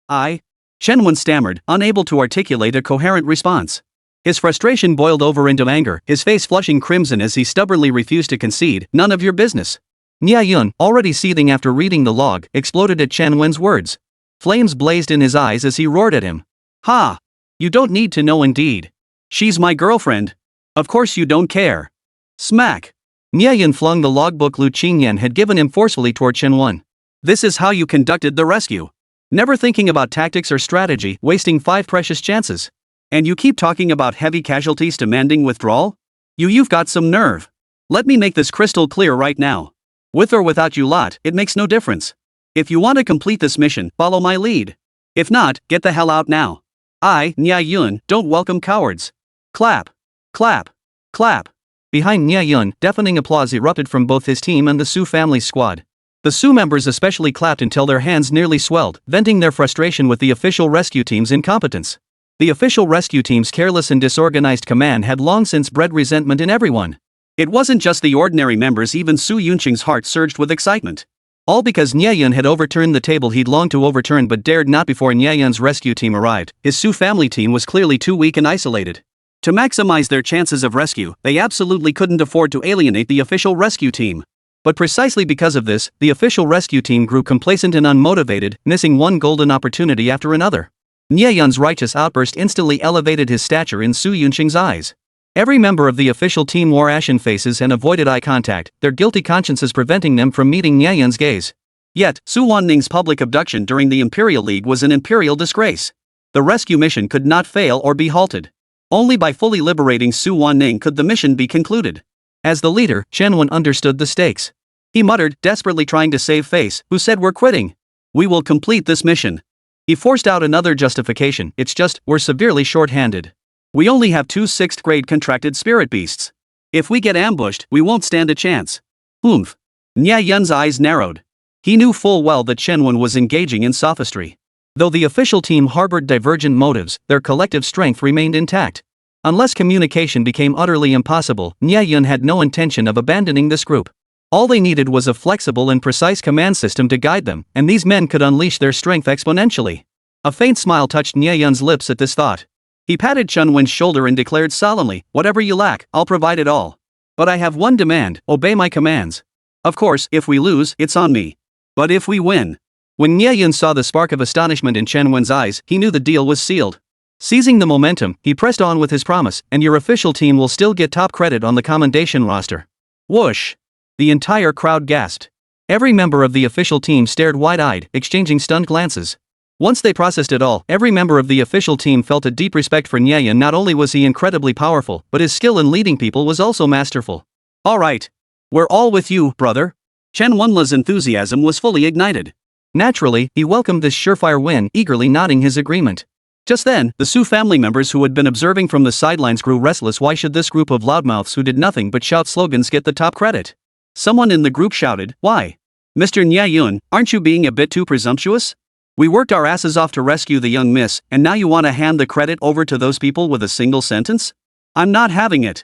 Changwon stammered, unable to articulate a coherent response. His frustration boiled over into anger, his face flushing crimson as he stubbornly refused to concede. "None of your business." Nie Yun, already seething after reading the log, exploded at Changwon's words. Flames blazed in his eyes as he roared at him. "Ha! You don't need to know indeed. She's my girlfriend. Of course you don't care." Smack! Nie Yun flung the logbook Lu Qingyan had given him forcefully toward Changwon. "This is how you conducted the rescue. Never thinking about tactics or strategy, wasting 5 precious chances. And you keep talking about heavy casualties demanding withdrawal? You've got some nerve. Let me make this crystal clear right now. With or without you lot, it makes no difference. If you want to complete this mission, follow my lead. If not, get the hell out now. I, Nie Yun, don't welcome cowards." Clap. Clap. Clap. Behind Nie Yun, deafening applause erupted from both his team and the Su family squad. The Su members especially clapped until their hands nearly swelled, venting their frustration with the official rescue team's incompetence. The official rescue team's careless and disorganized command had long since bred resentment in everyone. It wasn't just the ordinary members, even Su Yunqing's heart surged with excitement. All because Nie Yun had overturned the table he'd longed to overturn but dared not before Nie Yun's rescue team arrived. His Su family team was clearly too weak and isolated. To maximize their chances of rescue, they absolutely couldn't afford to alienate the official rescue team. But precisely because of this, the official rescue team grew complacent and unmotivated, missing one golden opportunity after another. Nie Yun's righteous outburst instantly elevated his stature in Su Yunqing's eyes. Every member of the official team wore ashen faces and avoided eye contact, their guilty consciences preventing them from meeting Nie Yun's gaze. Yet, Su Wanning's public abduction during the Imperial League was an imperial disgrace. The rescue mission could not fail or be halted. Only by fully liberating Su Wanning could the mission be concluded. As the leader, Changwon understood the stakes. He muttered, desperately trying to save face, "Who said we're quitting? We will complete this mission." He forced out another justification, "It's just, we're severely short-handed. We only have 2 6th-grade contracted spirit beasts. If we get ambushed, we won't stand a chance." Oomph. Nie Yun's eyes narrowed. He knew full well that Changwon was engaging in sophistry. Though the official team harbored divergent motives, their collective strength remained intact. Unless communication became utterly impossible, Nie Yun had no intention of abandoning this group. All they needed was a flexible and precise command system to guide them, and these men could unleash their strength exponentially. A faint smile touched Nie Yun's lips at this thought. He patted Changwon's shoulder and declared solemnly, "Whatever you lack, I'll provide it all. But I have one demand: obey my commands. Of course, if we lose, it's on me. But if we win..." When Nie Yun saw the spark of astonishment in Changwon's eyes, he knew the deal was sealed. Seizing the momentum, he pressed on with his promise, "And your official team will still get top credit on the commendation roster." Whoosh! The entire crowd gasped. Every member of the official team stared wide-eyed, exchanging stunned glances. Once they processed it all, every member of the official team felt a deep respect for Nie Yun. Not only was he incredibly powerful, but his skill in leading people was also masterful. "All right. We're all with you, brother. Chen Wenla's enthusiasm was fully ignited. Naturally, he welcomed this surefire win, eagerly nodding his agreement. Just then, the Su family members who had been observing from the sidelines grew restless. Why should this group of loudmouths who did nothing but shout slogans get the top credit? Someone in the group shouted, "Why? Mr. Nie Yun, aren't you being a bit too presumptuous? We worked our asses off to rescue the young miss, and now you want to hand the credit over to those people with a single sentence? I'm not having it."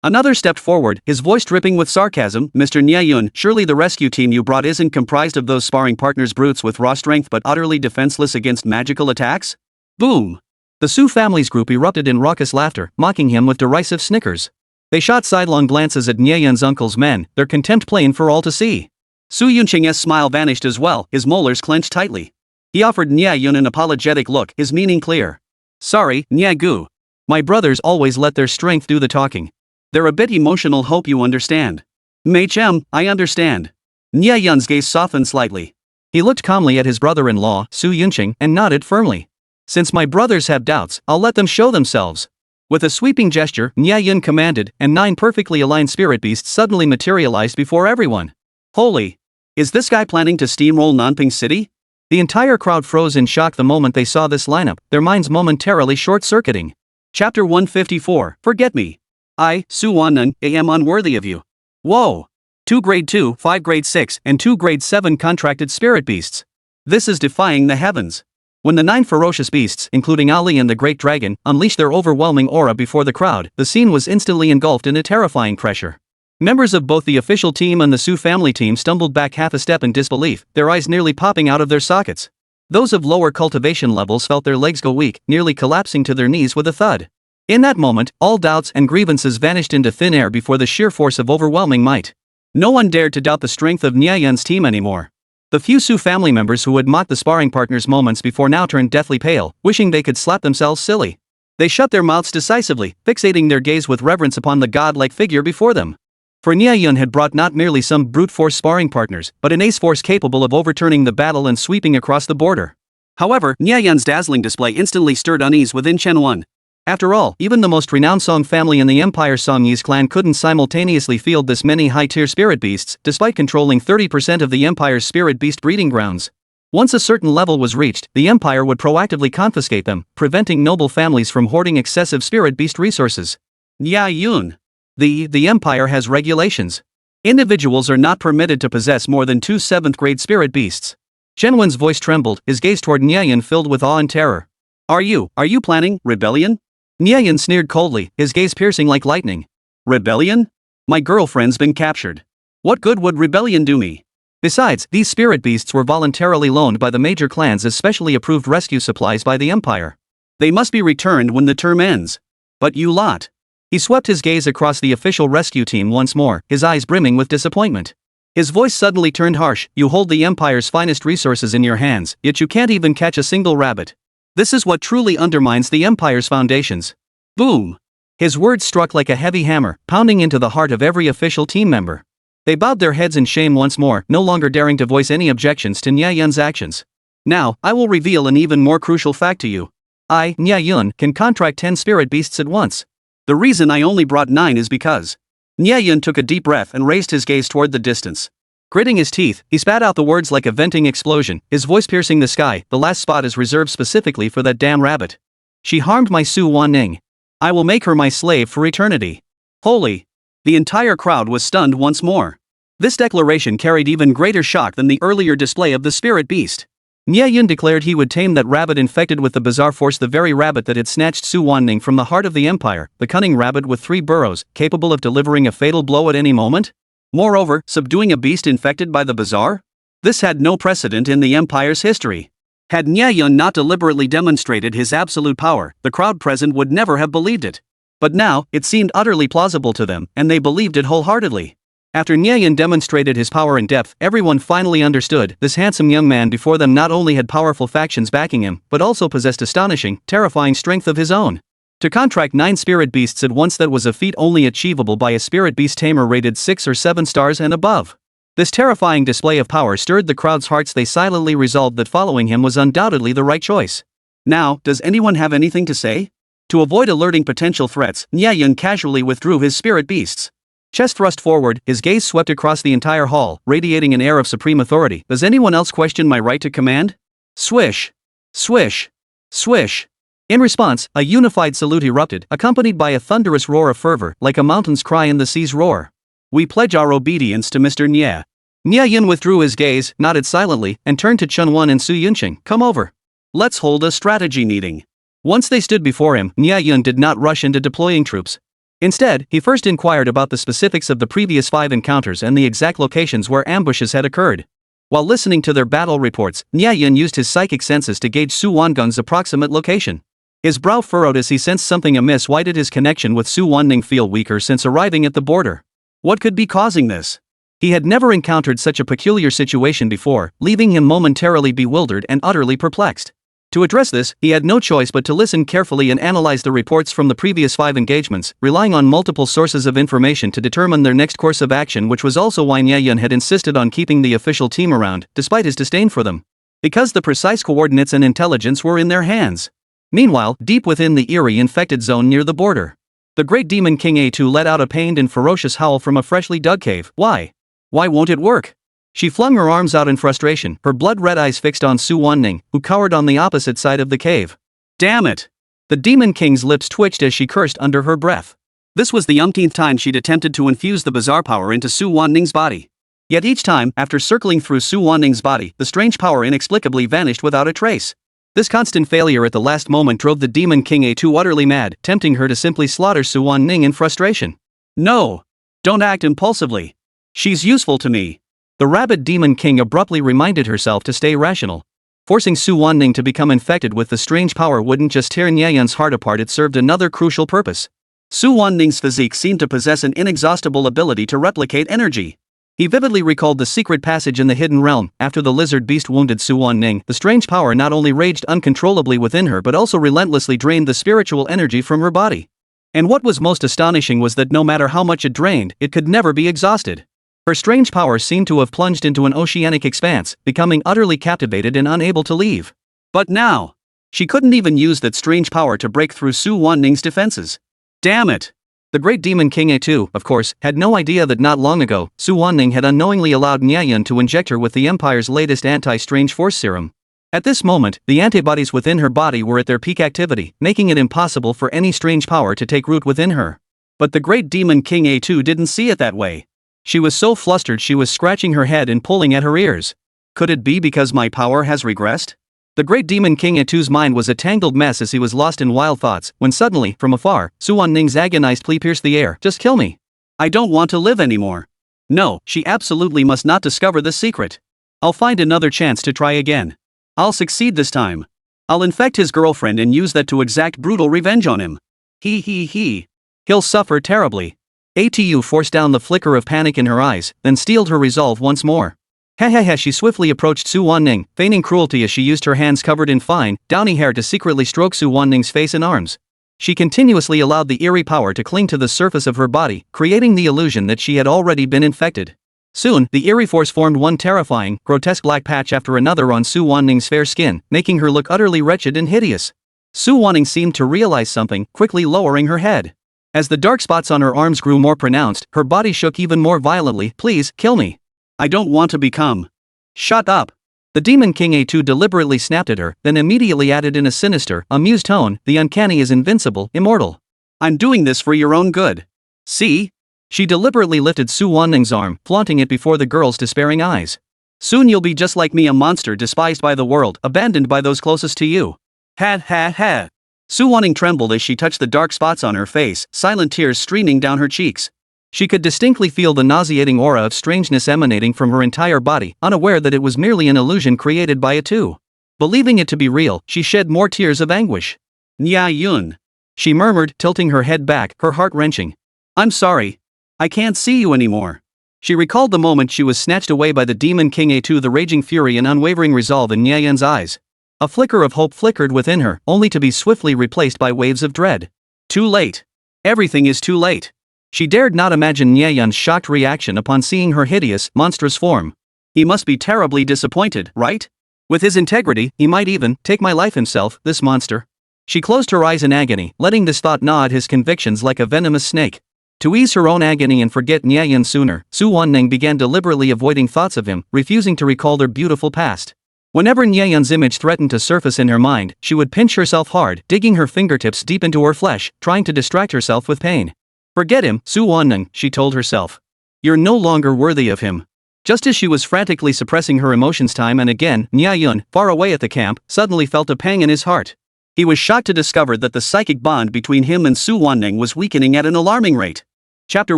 Another stepped forward, his voice dripping with sarcasm. "Mr. Nie Yun, surely the rescue team you brought isn't comprised of those sparring partners brutes with raw strength but utterly defenseless against magical attacks?" Boom! The Su family's group erupted in raucous laughter, mocking him with derisive snickers. They shot sidelong glances at Nie Yun's uncle's men, their contempt plain for all to see. Su Yunqing's smile vanished as well, his molars clenched tightly. He offered Nie Yun an apologetic look, his meaning clear. "Sorry, Nie Gu. My brothers always let their strength do the talking. They're a bit emotional, hope you understand." "Machem, I understand." Nie Yun's gaze softened slightly. He looked calmly at his brother-in-law, Su Yunqing, and nodded firmly. "Since my brothers have doubts, I'll let them show themselves." With a sweeping gesture, Nie Yun commanded, and 9 perfectly aligned spirit beasts suddenly materialized before everyone. Holy! Is this guy planning to steamroll Nanping City? The entire crowd froze in shock the moment they saw this lineup, their minds momentarily short-circuiting. Chapter 154, Forget Me. I, Su Wannan, am unworthy of you. Whoa! 2 grade 2, 5 grade 6, and 2 grade 7 contracted spirit beasts. This is defying the heavens. When the 9 ferocious beasts, including Ahri and the Great Dragon, unleashed their overwhelming aura before the crowd, the scene was instantly engulfed in a terrifying pressure. Members of both the official team and the Su family team stumbled back half a step in disbelief, their eyes nearly popping out of their sockets. Those of lower cultivation levels felt their legs go weak, nearly collapsing to their knees with a thud. In that moment, all doubts and grievances vanished into thin air before the sheer force of overwhelming might. No one dared to doubt the strength of Nie Yun's team anymore. The few Su family members who had mocked the sparring partners moments before now turned deathly pale, wishing they could slap themselves silly. They shut their mouths decisively, fixating their gaze with reverence upon the godlike figure before them. For Nie Yun had brought not merely some brute force sparring partners, but an ace force capable of overturning the battle and sweeping across the border. However, Nie Yun's dazzling display instantly stirred unease within Chen Wen. After all, even the most renowned Song family in the Empire Songyi's clan couldn't simultaneously field this many high-tier spirit beasts, despite controlling 30% of the Empire's spirit beast breeding grounds. Once a certain level was reached, the Empire would proactively confiscate them, preventing noble families from hoarding excessive spirit beast resources. Nie Yun. The Empire has regulations. Individuals are not permitted to possess more than 2 7th-grade spirit beasts. Chen Wen's voice trembled, his gaze toward Nie Yun filled with awe and terror. Are you planning rebellion? Nie Yun sneered coldly, his gaze piercing like lightning. Rebellion? My girlfriend's been captured. What good would rebellion do me? Besides, these spirit beasts were voluntarily loaned by the major clans as specially approved rescue supplies by the Empire. They must be returned when the term ends. But you lot. He swept his gaze across the official rescue team once more, his eyes brimming with disappointment. His voice suddenly turned harsh. You hold the Empire's finest resources in your hands, yet you can't even catch a single rabbit. This is what truly undermines the Empire's foundations. Boom! His words struck like a heavy hammer, pounding into the heart of every official team member. They bowed their heads in shame once more, no longer daring to voice any objections to Nie Yun's actions. Now, I will reveal an even more crucial fact to you. I, Nie Yun, can contract 10 spirit beasts at once. The reason I only brought 9 is because. Nie Yun took a deep breath and raised his gaze toward the distance. Gritting his teeth, he spat out the words like a venting explosion, his voice piercing the sky. The last spot is reserved specifically for that damn rabbit. She harmed my Su Wanning. I will make her my slave for eternity. Holy! The entire crowd was stunned once more. This declaration carried even greater shock than the earlier display of the spirit beast. Nie Yun declared he would tame that rabbit infected with the bizarre force, the very rabbit that had snatched Su Wanning from the heart of the Empire, the cunning rabbit with 3 burrows, capable of delivering a fatal blow at any moment. Moreover, subduing a beast infected by the bizarre? This had no precedent in the Empire's history. Had Nie Yun not deliberately demonstrated his absolute power, the crowd present would never have believed it. But now, it seemed utterly plausible to them, and they believed it wholeheartedly. After Nie Yun demonstrated his power in depth, everyone finally understood this handsome young man before them not only had powerful factions backing him, but also possessed astonishing, terrifying strength of his own. To contract 9 spirit beasts at once, that was a feat only achievable by a spirit beast tamer rated 6 or 7 stars and above. This terrifying display of power stirred the crowd's hearts. They silently resolved that following him was undoubtedly the right choice. Now, does anyone have anything to say? To avoid alerting potential threats, Nie Yun casually withdrew his spirit beasts. Chest thrust forward, his gaze swept across the entire hall, radiating an air of supreme authority. Does anyone else question my right to command? Swish. Swish. Swish. In response, a unified salute erupted, accompanied by a thunderous roar of fervor, like a mountain's cry in the sea's roar. We pledge our obedience to Mr. Nie. Nie Yun withdrew his gaze, nodded silently, and turned to Chunwon and Su Yunqing. Come over. Let's hold a strategy meeting. Once they stood before him, Nie Yun did not rush into deploying troops. Instead, he first inquired about the specifics of the previous 5 encounters and the exact locations where ambushes had occurred. While listening to their battle reports, Nie Yun used his psychic senses to gauge Su Wangung's approximate location. His brow furrowed as he sensed something amiss. Why did his connection with Su Wanning feel weaker since arriving at the border? What could be causing this? He had never encountered such a peculiar situation before, leaving him momentarily bewildered and utterly perplexed. To address this, he had no choice but to listen carefully and analyze the reports from the previous 5 engagements, relying on multiple sources of information to determine their next course of action, which was also why Nie Yun had insisted on keeping the official team around, despite his disdain for them. Because the precise coordinates and intelligence were in their hands. Meanwhile, deep within the eerie infected zone near the border, the great demon King A2 let out a pained and ferocious howl from a freshly dug cave. Why? Why won't it work? She flung her arms out in frustration, her blood-red eyes fixed on Su Wanning, who cowered on the opposite side of the cave. Damn it! The Demon King's lips twitched as she cursed under her breath. This was the umpteenth time she'd attempted to infuse the bizarre power into Su Wanning's body. Yet each time, after circling through Su Wanning's body, the strange power inexplicably vanished without a trace. This constant failure at the last moment drove the Demon King A2 utterly mad, tempting her to simply slaughter Su Wanning in frustration. No! Don't act impulsively. She's useful to me. The rabid Demon King abruptly reminded herself to stay rational. Forcing Su Wanning to become infected with the strange power wouldn't just tear Nie Yun's heart apart, it served another crucial purpose. Su Wanning's physique seemed to possess an inexhaustible ability to replicate energy. He vividly recalled the secret passage in the Hidden Realm. After the lizard beast wounded Su Wanning, the strange power not only raged uncontrollably within her but also relentlessly drained the spiritual energy from her body. And what was most astonishing was that no matter how much it drained, it could never be exhausted. Her strange power seemed to have plunged into an oceanic expanse, becoming utterly captivated and unable to leave. But now, she couldn't even use that strange power to break through Su Wanning's defenses. Damn it! The great demon King A2, of course, had no idea that not long ago, Su Wanning had unknowingly allowed Nie Yun to inject her with the Empire's latest anti-strange force serum. At this moment, the antibodies within her body were at their peak activity, making it impossible for any strange power to take root within her. But the great demon King A2 didn't see it that way. She was so flustered she was scratching her head and pulling at her ears. Could it be because my power has regressed? The great demon King A2's mind was a tangled mess as he was lost in wild thoughts, when suddenly, from afar, Su Wanning's agonized plea pierced the air. Just kill me. I don't want to live anymore. No, she absolutely must not discover the secret. I'll find another chance to try again. I'll succeed this time. I'll infect his girlfriend and use that to exact brutal revenge on him. He. He'll suffer terribly. ATU forced down the flicker of panic in her eyes, then steeled her resolve once more. She swiftly approached Su Wanning, feigning cruelty as she used her hands covered in fine, downy hair to secretly stroke Su Wanning's face and arms. She continuously allowed the eerie power to cling to the surface of her body, creating the illusion that she had already been infected. Soon, the eerie force formed one terrifying, grotesque black patch after another on Su Wanning's fair skin, making her look utterly wretched and hideous. Su Wanning seemed to realize something, quickly lowering her head. As the dark spots on her arms grew more pronounced, her body shook even more violently. Please, kill me. I don't want to become. Shut up. The Demon King A2 deliberately snapped at her, then immediately added in a sinister, amused tone, the uncanny is invincible, immortal. I'm doing this for your own good. See? She deliberately lifted Su Wanning's arm, flaunting it before the girl's despairing eyes. Soon you'll be just like me, a monster despised by the world, abandoned by those closest to you. Ha. Su Wanning trembled as she touched the dark spots on her face, silent tears streaming down her cheeks. She could distinctly feel the nauseating aura of strangeness emanating from her entire body, unaware that it was merely an illusion created by A2. Believing it to be real, she shed more tears of anguish. Nie Yun. She murmured, tilting her head back, her heart wrenching. I'm sorry. I can't see you anymore. She recalled the moment she was snatched away by the Demon King A2, the raging fury and unwavering resolve in Nie Yun's eyes. A flicker of hope flickered within her, only to be swiftly replaced by waves of dread. Too late. Everything is too late. She dared not imagine Nie Yun's shocked reaction upon seeing her hideous, monstrous form. He must be terribly disappointed, right? With his integrity, he might even take my life himself, this monster. She closed her eyes in agony, letting this thought gnaw at his convictions like a venomous snake. To ease her own agony and forget Nie Yun sooner, Su Wanning began deliberately avoiding thoughts of him, refusing to recall their beautiful past. Whenever Nie Yun's image threatened to surface in her mind, she would pinch herself hard, digging her fingertips deep into her flesh, trying to distract herself with pain. Forget him, Su Wanning, she told herself. You're no longer worthy of him. Just as she was frantically suppressing her emotions time and again, Nie Yun, far away at the camp, suddenly felt a pang in his heart. He was shocked to discover that the psychic bond between him and Su Wanning was weakening at an alarming rate. Chapter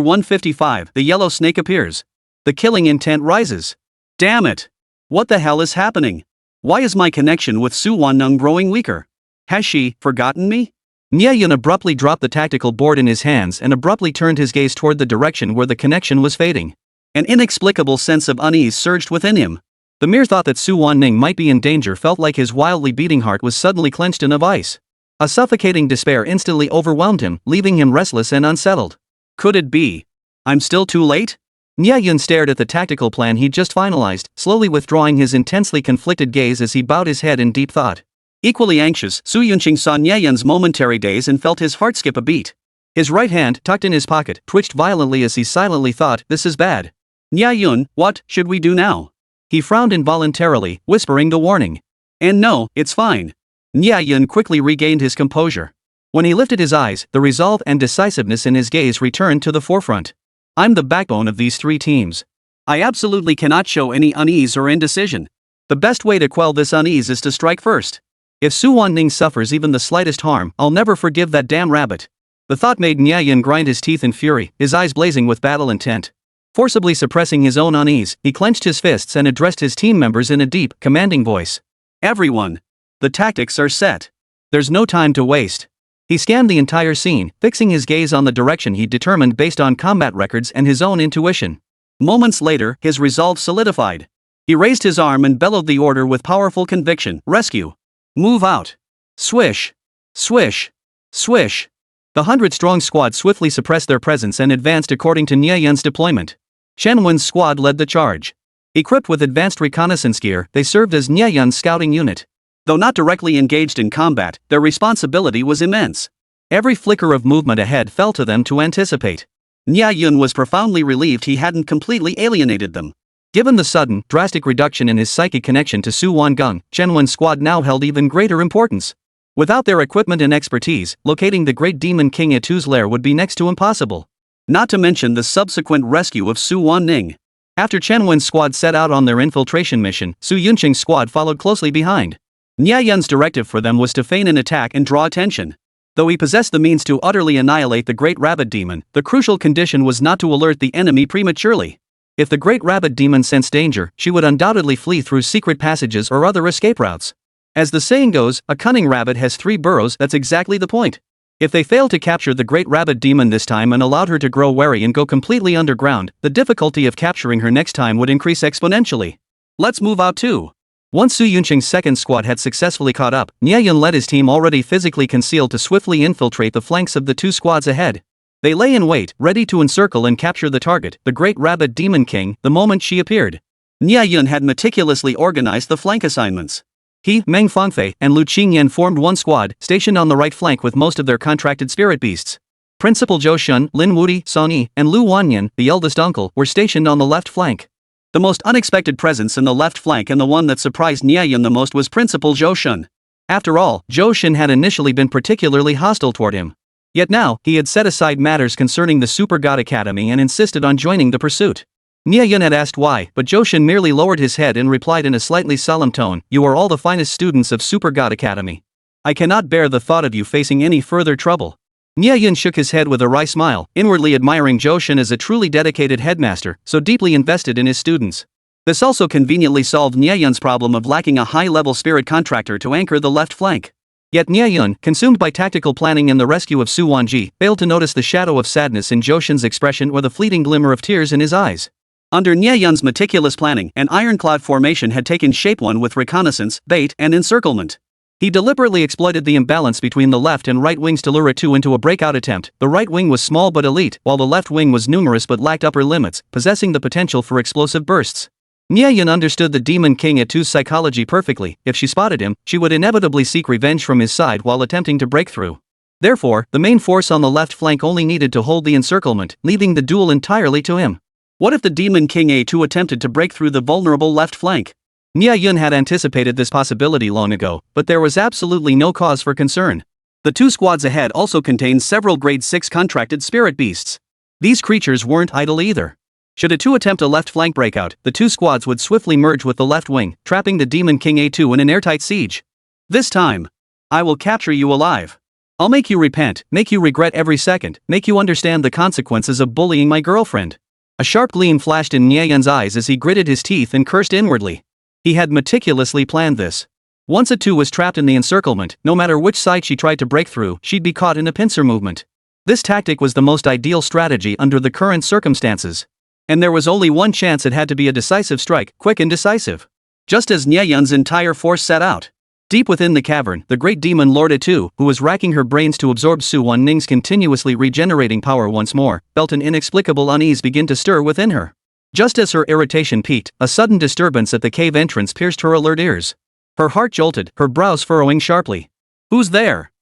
155, The Yellow Snake Appears. The killing intent rises. Damn it! What the hell is happening? Why is my connection with Su Wanning growing weaker? Has she forgotten me? Nie Yun abruptly dropped the tactical board in his hands and abruptly turned his gaze toward the direction where the connection was fading. An inexplicable sense of unease surged within him. The mere thought that Su Wanning might be in danger felt like his wildly beating heart was suddenly clenched in a vice. A suffocating despair instantly overwhelmed him, leaving him restless and unsettled. Could it be? I'm still too late? Nie Yun stared at the tactical plan he'd just finalized, slowly withdrawing his intensely conflicted gaze as he bowed his head in deep thought. Equally anxious, Su Yunqing saw Nie Yun's momentary daze and felt his heart skip a beat. His right hand, tucked in his pocket, twitched violently as he silently thought, this is bad. Nie Yun, what should we do now? He frowned involuntarily, whispering the warning. And no, it's fine. Nie Yun quickly regained his composure. When he lifted his eyes, the resolve and decisiveness in his gaze returned to the forefront. I'm the backbone of these three teams. I absolutely cannot show any unease or indecision. The best way to quell this unease is to strike first. If Su Wanning suffers even the slightest harm, I'll never forgive that damn rabbit. The thought made Nie Yun grind his teeth in fury, his eyes blazing with battle intent. Forcibly suppressing his own unease, he clenched his fists and addressed his team members in a deep, commanding voice. Everyone! The tactics are set. There's no time to waste. He scanned the entire scene, fixing his gaze on the direction he'd determined based on combat records and his own intuition. Moments later, his resolve solidified. He raised his arm and bellowed the order with powerful conviction, rescue. Move out. Swish. Swish. Swish. The 100-strong squad swiftly suppressed their presence and advanced according to Nie Yun's deployment. Shen Wen's squad led the charge. Equipped with advanced reconnaissance gear, they served as Nie Yun's scouting unit. Though not directly engaged in combat, their responsibility was immense. Every flicker of movement ahead fell to them to anticipate. Nie Yun was profoundly relieved he hadn't completely alienated them. Given the sudden, drastic reduction in his psychic connection to Su Wangung, Shen Wen's squad now held even greater importance. Without their equipment and expertise, locating the great demon King Itu's lair would be next to impossible. Not to mention the subsequent rescue of Su Wanning. After Chen Wen's squad set out on their infiltration mission, Su Yunqing's squad followed closely behind. Nie Yun's directive for them was to feign an attack and draw attention. Though he possessed the means to utterly annihilate the Great Rabbit Demon, the crucial condition was not to alert the enemy prematurely. If the Great Rabbit Demon sensed danger, she would undoubtedly flee through secret passages or other escape routes. As the saying goes, a cunning rabbit has 3 burrows. That's exactly the point. If they failed to capture the Great Rabbit Demon this time and allowed her to grow wary and go completely underground, the difficulty of capturing her next time would increase exponentially. Let's move out too. Once Su Yunqing's second squad had successfully caught up, Nie Yun led his team already physically concealed to swiftly infiltrate the flanks of the 2 squads ahead. They lay in wait, ready to encircle and capture the target, the Great Rabbit Demon King, the moment she appeared. Nie Yun had meticulously organized the flank assignments. He, Meng Fangfei, and Lu Qingyan formed one squad, stationed on the right flank with most of their contracted spirit beasts. Principal Zhou Shun, Lin Wudi, Song Yi, and Lu Wanyan, the eldest uncle, were stationed on the left flank. The most unexpected presence in the left flank and the one that surprised Nie Yun the most was Principal Zhou Shun. After all, Zhou Shun had initially been particularly hostile toward him. Yet now, he had set aside matters concerning the Super God Academy and insisted on joining the pursuit. Nie Yun had asked why, but Zhou Shun merely lowered his head and replied in a slightly solemn tone, "You are all the finest students of Super God Academy. I cannot bear the thought of you facing any further trouble." Nie Yun shook his head with a wry smile, inwardly admiring Zhou Shun as a truly dedicated headmaster, so deeply invested in his students. This also conveniently solved Nie Yun's problem of lacking a high-level spirit contractor to anchor the left flank. Yet Nie Yun, consumed by tactical planning and the rescue of Su Wanji, failed to notice the shadow of sadness in Zhou Shun's expression or the fleeting glimmer of tears in his eyes. Under Nie Yun's meticulous planning, an ironclad formation had taken shape, one with reconnaissance, bait, and encirclement. He deliberately exploited the imbalance between the left and right wings to lure it into a breakout attempt. The right wing was small but elite, while the left wing was numerous but lacked upper limits, possessing the potential for explosive bursts. Nie Yun understood the Demon King Itu's psychology perfectly. If she spotted him, she would inevitably seek revenge from his side while attempting to break through. Therefore, the main force on the left flank only needed to hold the encirclement, leaving the duel entirely to him. What if the Demon King A2 attempted to break through the vulnerable left flank? Nie Yun had anticipated this possibility long ago, but there was absolutely no cause for concern. The two squads ahead also contained several grade 6 contracted spirit beasts. These creatures weren't idle either. Should A2 attempt a left flank breakout, the two squads would swiftly merge with the left wing, trapping the Demon King A2 in an airtight siege. This time, I will capture you alive. I'll make you repent, make you regret every second, make you understand the consequences of bullying my girlfriend. A sharp gleam flashed in Nie Yun's eyes as he gritted his teeth and cursed inwardly. He had meticulously planned this. Once A2 was trapped in the encirclement, no matter which side she tried to break through, she'd be caught in a pincer movement. This tactic was the most ideal strategy under the current circumstances. And there was only one chance: it had to be a decisive strike, quick and decisive. Just as Nie Yun's entire force set out. Deep within the cavern, the great demon Lord A2, who was racking her brains to absorb Su Wan-ning's continuously regenerating power once more, felt an inexplicable unease begin to stir within her. Just as her irritation peaked, a sudden disturbance at the cave entrance pierced her alert ears. Her heart jolted, her brows furrowing sharply. Who's there?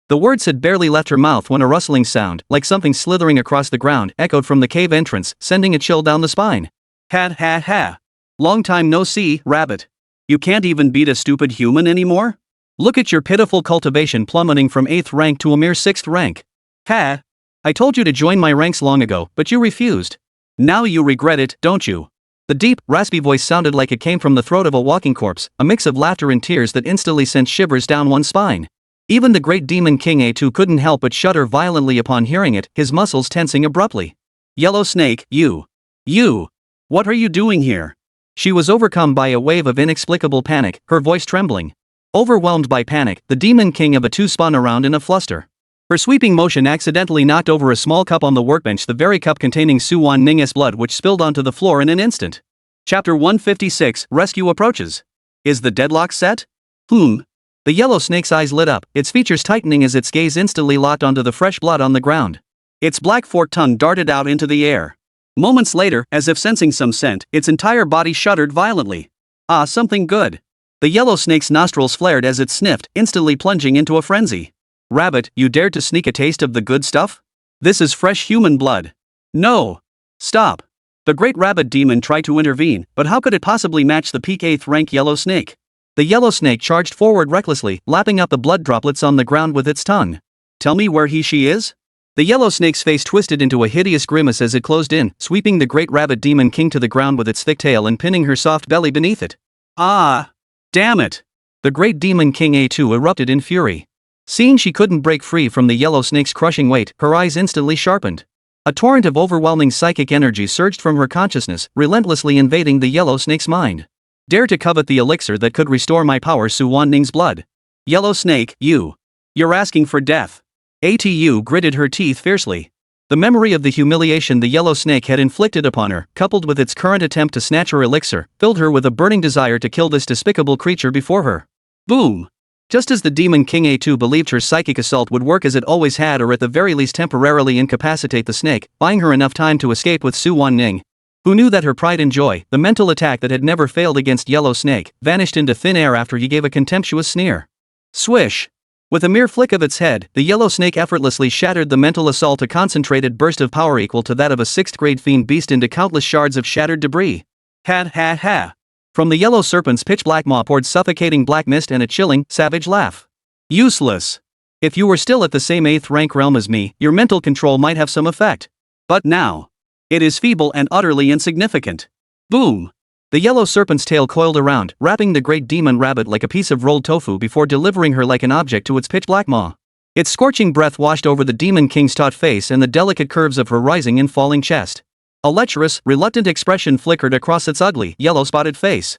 The words had barely left her mouth when a rustling sound, like something slithering across the ground, echoed from the cave entrance, sending a chill down the spine. Ha. Long time no see, rabbit. You can't even beat a stupid human anymore? Look at your pitiful cultivation plummeting from 8th rank to a mere 6th rank. Ha! I told you to join my ranks long ago, but you refused. Now you regret it, don't you? The deep, raspy voice sounded like it came from the throat of a walking corpse, a mix of laughter and tears that instantly sent shivers down one's spine. Even the great Demon King A2 couldn't help but shudder violently upon hearing it, his muscles tensing abruptly. Yellow Snake, you! What are you doing here? She was overcome by a wave of inexplicable panic, her voice trembling. Overwhelmed by panic, the Demon King of A2 spun around in a fluster. Her sweeping motion accidentally knocked over a small cup on the workbench, the very cup containing Su Wan-ning's blood, which spilled onto the floor in an instant. Chapter 156, Rescue Approaches. Is the deadlock set? The yellow snake's eyes lit up, its features tightening as its gaze instantly locked onto the fresh blood on the ground. Its black forked tongue darted out into the air. Moments later, as if sensing some scent, its entire body shuddered violently. Ah, something good. The yellow snake's nostrils flared as it sniffed, instantly plunging into a frenzy. Rabbit, you dared to sneak a taste of the good stuff? This is fresh human blood. No. Stop. The great rabbit demon tried to intervene, but how could it possibly match the peak 8th rank yellow snake? The yellow snake charged forward recklessly, lapping up the blood droplets on the ground with its tongue. Tell me where she is? The yellow snake's face twisted into a hideous grimace as it closed in, sweeping the great rabbit demon king to the ground with its thick tail and pinning her soft belly beneath it. Ah! Damn it! The great demon king A2 erupted in fury. Seeing she couldn't break free from the yellow snake's crushing weight, her eyes instantly sharpened. A torrent of overwhelming psychic energy surged from her consciousness, relentlessly invading the yellow snake's mind. Dare to covet the elixir that could restore my power, Su Wan-ning's blood. Yellow snake, you're asking for death. ATU gritted her teeth fiercely. The memory of the humiliation the yellow snake had inflicted upon her, coupled with its current attempt to snatch her elixir, filled her with a burning desire to kill this despicable creature before her. Boom! Just as the Demon King A2 believed her psychic assault would work as it always had, or at the very least temporarily incapacitate the snake, buying her enough time to escape with Su Wan-ning, who knew that her pride and joy, the mental attack that had never failed against Yellow Snake, vanished into thin air after he gave a contemptuous sneer. Swish! With a mere flick of its head, the yellow snake effortlessly shattered the mental assault, a concentrated burst of power equal to that of a 6th grade fiend beast, into countless shards of shattered debris. Ha! From the yellow serpent's pitch-black maw poured suffocating black mist and a chilling, savage laugh. Useless. If you were still at the same 8th rank realm as me, your mental control might have some effect. But now, it is feeble and utterly insignificant. Boom! The yellow serpent's tail coiled around, wrapping the great demon rabbit like a piece of rolled tofu before delivering her like an object to its pitch-black maw. Its scorching breath washed over the demon king's taut face and the delicate curves of her rising and falling chest. A lecherous, reluctant expression flickered across its ugly, yellow-spotted face.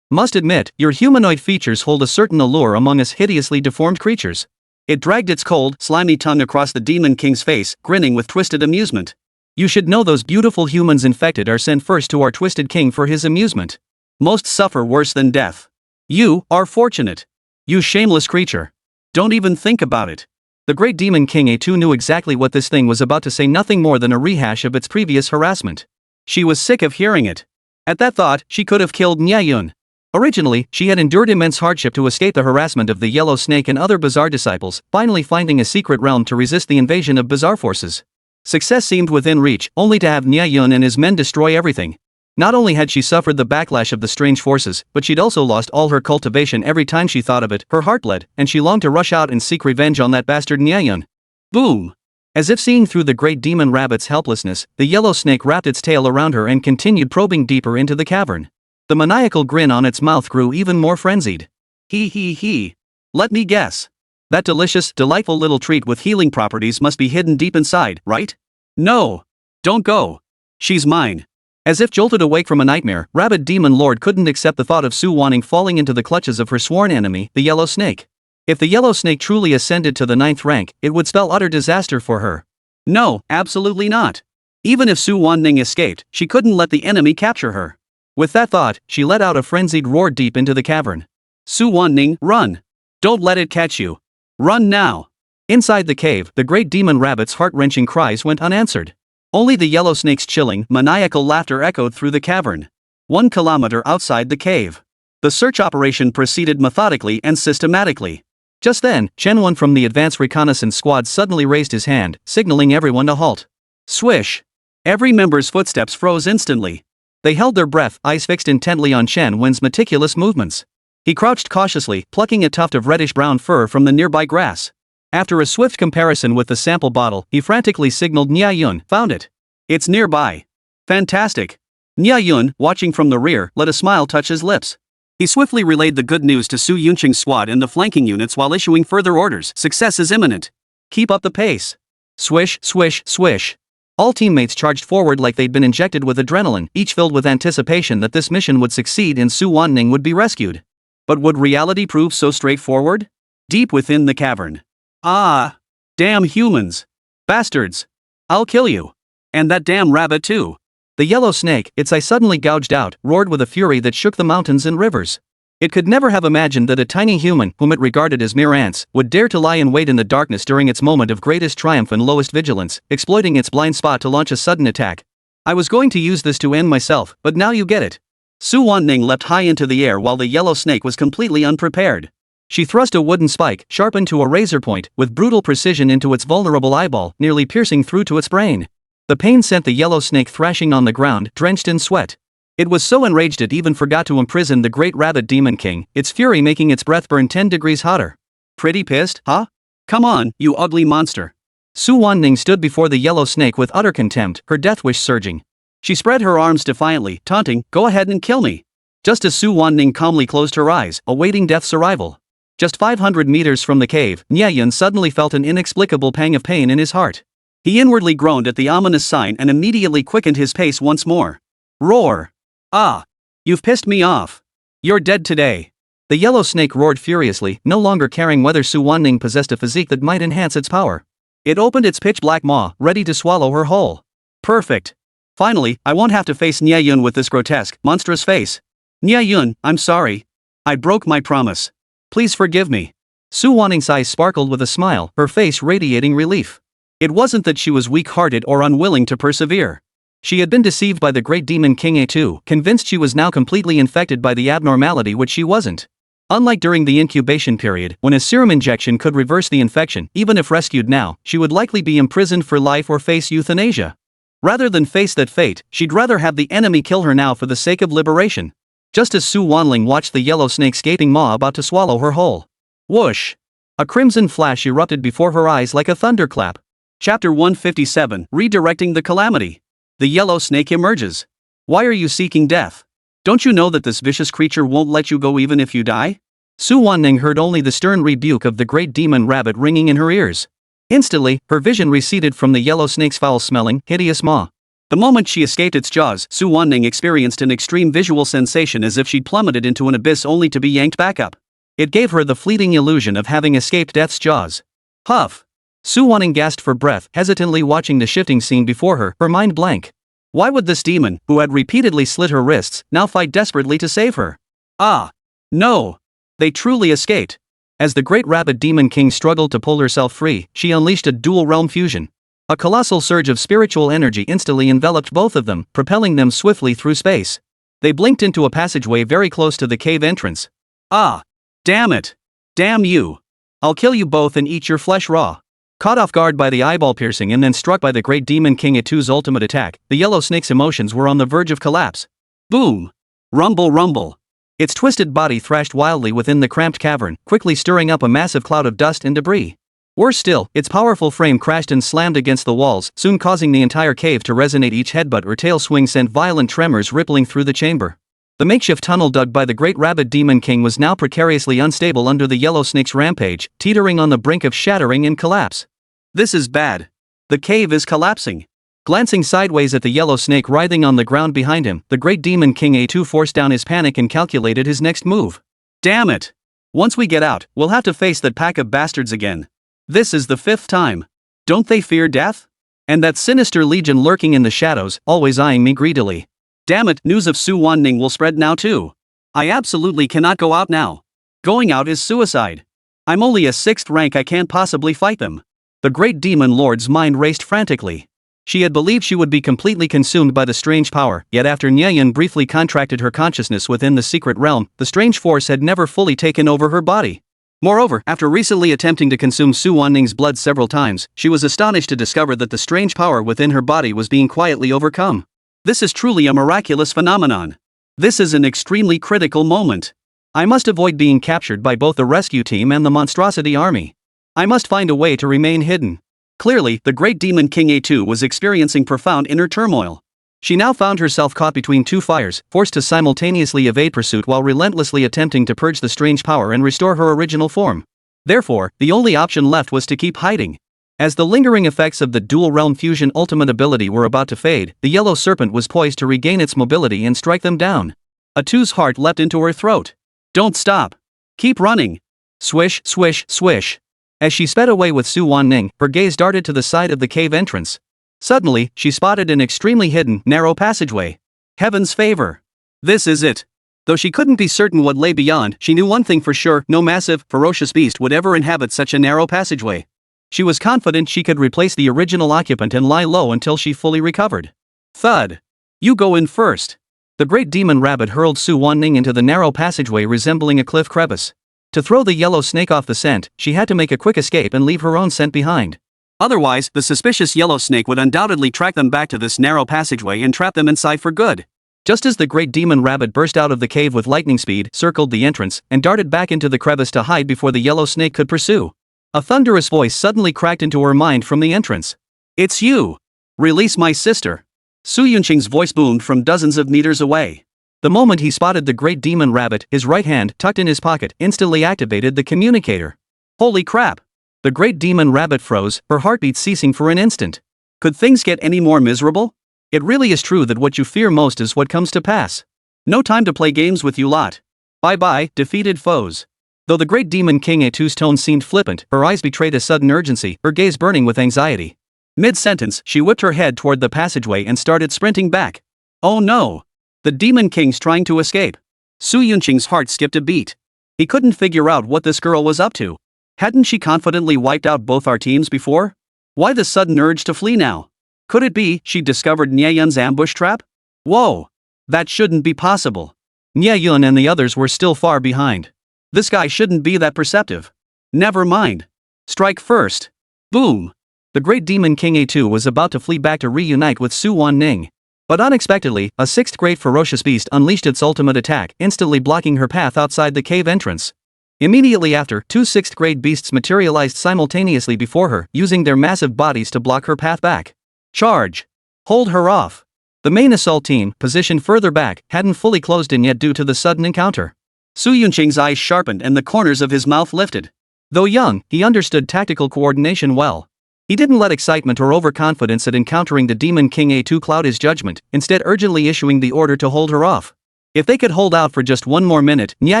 Must admit, your humanoid features hold a certain allure among us hideously deformed creatures. It dragged its cold, slimy tongue across the demon king's face, grinning with twisted amusement. You should know those beautiful humans infected are sent first to our twisted king for his amusement. Most suffer worse than death. You are fortunate. You shameless creature. Don't even think about it. The great demon king A2 knew exactly what this thing was about to say, nothing more than a rehash of its previous harassment. She was sick of hearing it. At that thought, she could have killed Nie Yun. Originally, she had endured immense hardship to escape the harassment of the Yellow Snake and other bizarre disciples, finally finding a secret realm to resist the invasion of bizarre forces. Success seemed within reach, only to have Nie Yun and his men destroy everything. Not only had she suffered the backlash of the strange forces, but she'd also lost all her cultivation every time she thought of it, her heart bled, and she longed to rush out and seek revenge on that bastard Nie Yun. Boom! As if seeing through the great demon rabbit's helplessness, the yellow snake wrapped its tail around her and continued probing deeper into the cavern. The maniacal grin on its mouth grew even more frenzied. He. Let me guess. That delicious, delightful little treat with healing properties must be hidden deep inside, right? No! Don't go! She's mine. As if jolted awake from a nightmare, Rabid Demon Lord couldn't accept the thought of Su Wanning falling into the clutches of her sworn enemy, the Yellow Snake. If the Yellow Snake truly ascended to the 9th rank, it would spell utter disaster for her. No, absolutely not. Even if Su Wanning escaped, she couldn't let the enemy capture her. With that thought, she let out a frenzied roar deep into the cavern. Su Wanning, run! Don't let it catch you. Run now! Inside the cave, the great demon rabbit's heart-wrenching cries went unanswered. Only the Yellow Snake's chilling, maniacal laughter echoed through the cavern. 1 kilometer outside the cave. The search operation proceeded methodically and systematically. Just then, Chen-Won from the advanced reconnaissance squad suddenly raised his hand, signaling everyone to halt. Swish! Every member's footsteps froze instantly. They held their breath, eyes fixed intently on Chen-Wen's meticulous movements. He crouched cautiously, plucking a tuft of reddish-brown fur from the nearby grass. After a swift comparison with the sample bottle, he frantically signaled Nie Yun, found it. It's nearby. Fantastic. Nie Yun, watching from the rear, let a smile touch his lips. He swiftly relayed the good news to Su Yunqing's squad and the flanking units while issuing further orders. Success is imminent. Keep up the pace. Swish, swish, swish. All teammates charged forward like they'd been injected with adrenaline, each filled with anticipation that this mission would succeed and Su Wanning would be rescued. But would reality prove so straightforward? Deep within the cavern. Ah! Damn humans! Bastards! I'll kill you! And that damn rabbit too! The Yellow Snake, its eye suddenly gouged out, roared with a fury that shook the mountains and rivers. It could never have imagined that a tiny human, whom it regarded as mere ants, would dare to lie in wait in the darkness during its moment of greatest triumph and lowest vigilance, exploiting its blind spot to launch a sudden attack. I was going to use this to end myself, but now you get it. Su Wanning leapt high into the air while the Yellow Snake was completely unprepared. She thrust a wooden spike, sharpened to a razor point, with brutal precision into its vulnerable eyeball, nearly piercing through to its brain. The pain sent the Yellow Snake thrashing on the ground, drenched in sweat. It was so enraged it even forgot to imprison the great rabbit demon king, its fury making its breath burn 10 degrees hotter. Pretty pissed, huh? Come on, you ugly monster. Su Wanning stood before the Yellow Snake with utter contempt, her death wish surging. She spread her arms defiantly, taunting, "Go ahead and kill me." Just as Su Wanning calmly closed her eyes, awaiting death's arrival. Just 500 meters from the cave, Nie Yun suddenly felt an inexplicable pang of pain in his heart. He inwardly groaned at the ominous sign and immediately quickened his pace once more. Roar! Ah! You've pissed me off. You're dead today. The Yellow Snake roared furiously, no longer caring whether Su Wanning possessed a physique that might enhance its power. It opened its pitch-black maw, ready to swallow her whole. Perfect. Finally, I won't have to face Nie Yun with this grotesque, monstrous face. Nie Yun, I'm sorry. I broke my promise. Please forgive me. Su Wanning's eyes sparkled with a smile, her face radiating relief. It wasn't that she was weak-hearted or unwilling to persevere. She had been deceived by the great demon King A2, convinced she was now completely infected by the abnormality which she wasn't. Unlike during the incubation period, when a serum injection could reverse the infection, even if rescued now, she would likely be imprisoned for life or face euthanasia. Rather than face that fate, she'd rather have the enemy kill her now for the sake of liberation. Just as Su Wanling watched the Yellow Snake's gaping maw about to swallow her whole. Whoosh! A crimson flash erupted before her eyes like a thunderclap. Chapter 157, Redirecting the Calamity. The Yellow Snake emerges. Why are you seeking death? Don't you know that this vicious creature won't let you go even if you die? Su Wanning heard only the stern rebuke of the great demon rabbit ringing in her ears. Instantly, her vision receded from the Yellow Snake's foul-smelling, hideous maw. The moment she escaped its jaws, Su Wanning experienced an extreme visual sensation as if she'd plummeted into an abyss only to be yanked back up. It gave her the fleeting illusion of having escaped death's jaws. Huff! Su Wanning gasped for breath, hesitantly watching the shifting scene before her, her mind blank. Why would this demon, who had repeatedly slit her wrists, now fight desperately to save her? Ah! No! They truly escaped. As the great rabbit demon king struggled to pull herself free, she unleashed a dual-realm fusion. A colossal surge of spiritual energy instantly enveloped both of them, propelling them swiftly through space. They blinked into a passageway very close to the cave entrance. Ah! Damn it! Damn you! I'll kill you both and eat your flesh raw. Caught off guard by the eyeball piercing and then struck by the Great Demon King A2's ultimate attack, the yellow snake's emotions were on the verge of collapse. Boom! Rumble rumble! Its twisted body thrashed wildly within the cramped cavern, quickly stirring up a massive cloud of dust and debris. Worse still, its powerful frame crashed and slammed against the walls, soon causing the entire cave to resonate. Each headbutt or tail swing sent violent tremors rippling through the chamber. The makeshift tunnel dug by the Great Rabbit Demon King was now precariously unstable under the yellow snake's rampage, teetering on the brink of shattering and collapse. This is bad. The cave is collapsing. Glancing sideways at the yellow snake writhing on the ground behind him, the Great Demon King A2 forced down his panic and calculated his next move. Damn it! Once we get out, we'll have to face that pack of bastards again. This is the 5th time. Don't they fear death? And that sinister legion lurking in the shadows, always eyeing me greedily. Damn it, news of Su Wanning will spread now too. I absolutely cannot go out now. Going out is suicide. I'm only a 6th rank, I can't possibly fight them. The Great Demon Lord's mind raced frantically. She had believed she would be completely consumed by the strange power, yet after Nie Yun briefly contracted her consciousness within the secret realm, the strange force had never fully taken over her body. Moreover, after recently attempting to consume Su Wanning's blood several times, she was astonished to discover that the strange power within her body was being quietly overcome. This is truly a miraculous phenomenon. This is an extremely critical moment. I must avoid being captured by both the rescue team and the monstrosity army. I must find a way to remain hidden. Clearly, the Great Demon King A2 was experiencing profound inner turmoil. She now found herself caught between two fires, forced to simultaneously evade pursuit while relentlessly attempting to purge the strange power and restore her original form. Therefore, the only option left was to keep hiding. As the lingering effects of the Dual Realm Fusion ultimate ability were about to fade, the yellow serpent was poised to regain its mobility and strike them down. A2's heart leapt into her throat. Don't stop. Keep running. Swish, swish, swish. As she sped away with Su Wanning, her gaze darted to the side of the cave entrance. Suddenly, she spotted an extremely hidden, narrow passageway. Heaven's favor. This is it. Though she couldn't be certain what lay beyond, she knew one thing for sure: no massive, ferocious beast would ever inhabit such a narrow passageway. She was confident she could replace the original occupant and lie low until she fully recovered. Thud. You go in first. The Great Demon Rabbit hurled Su Wanning into the narrow passageway resembling a cliff crevice. To throw the yellow snake off the scent, she had to make a quick escape and leave her own scent behind. Otherwise, the suspicious yellow snake would undoubtedly track them back to this narrow passageway and trap them inside for good. Just as the Great Demon Rabbit burst out of the cave with lightning speed, circled the entrance, and darted back into the crevice to hide before the yellow snake could pursue, a thunderous voice suddenly cracked into her mind from the entrance. It's you! Release my sister! Su Yunqing's voice boomed from dozens of meters away. The moment he spotted the Great Demon Rabbit, his right hand, tucked in his pocket, instantly activated the communicator. Holy crap! The Great Demon Rabbit froze, her heartbeat ceasing for an instant. Could things get any more miserable? It really is true that what you fear most is what comes to pass. No time to play games with you lot. Bye-bye, defeated foes. Though the Great Demon King A2's tone seemed flippant, her eyes betrayed a sudden urgency, her gaze burning with anxiety. Mid-sentence, she whipped her head toward the passageway and started sprinting back. Oh no! The Demon King's trying to escape. Su Yunqing's heart skipped a beat. He couldn't figure out what this girl was up to. Hadn't she confidently wiped out both our teams before? Why the sudden urge to flee now? Could it be she'd discovered Nie Yun's ambush trap? Whoa! That shouldn't be possible. Nie Yun and the others were still far behind. This guy shouldn't be that perceptive. Never mind. Strike first. Boom! The Great Demon King A2 was about to flee back to reunite with Su Wanning. But unexpectedly, a sixth great ferocious beast unleashed its ultimate attack, instantly blocking her path outside the cave entrance. Immediately after, two sixth-grade beasts materialized simultaneously before her, using their massive bodies to block her path back. Charge! Hold her off! The main assault team, positioned further back, hadn't fully closed in yet due to the sudden encounter. Su Yunqing's eyes sharpened and the corners of his mouth lifted. Though young, he understood tactical coordination well. He didn't let excitement or overconfidence at encountering the Demon King A2 cloud his judgment, instead urgently issuing the order to hold her off. If they could hold out for just one more minute, Nie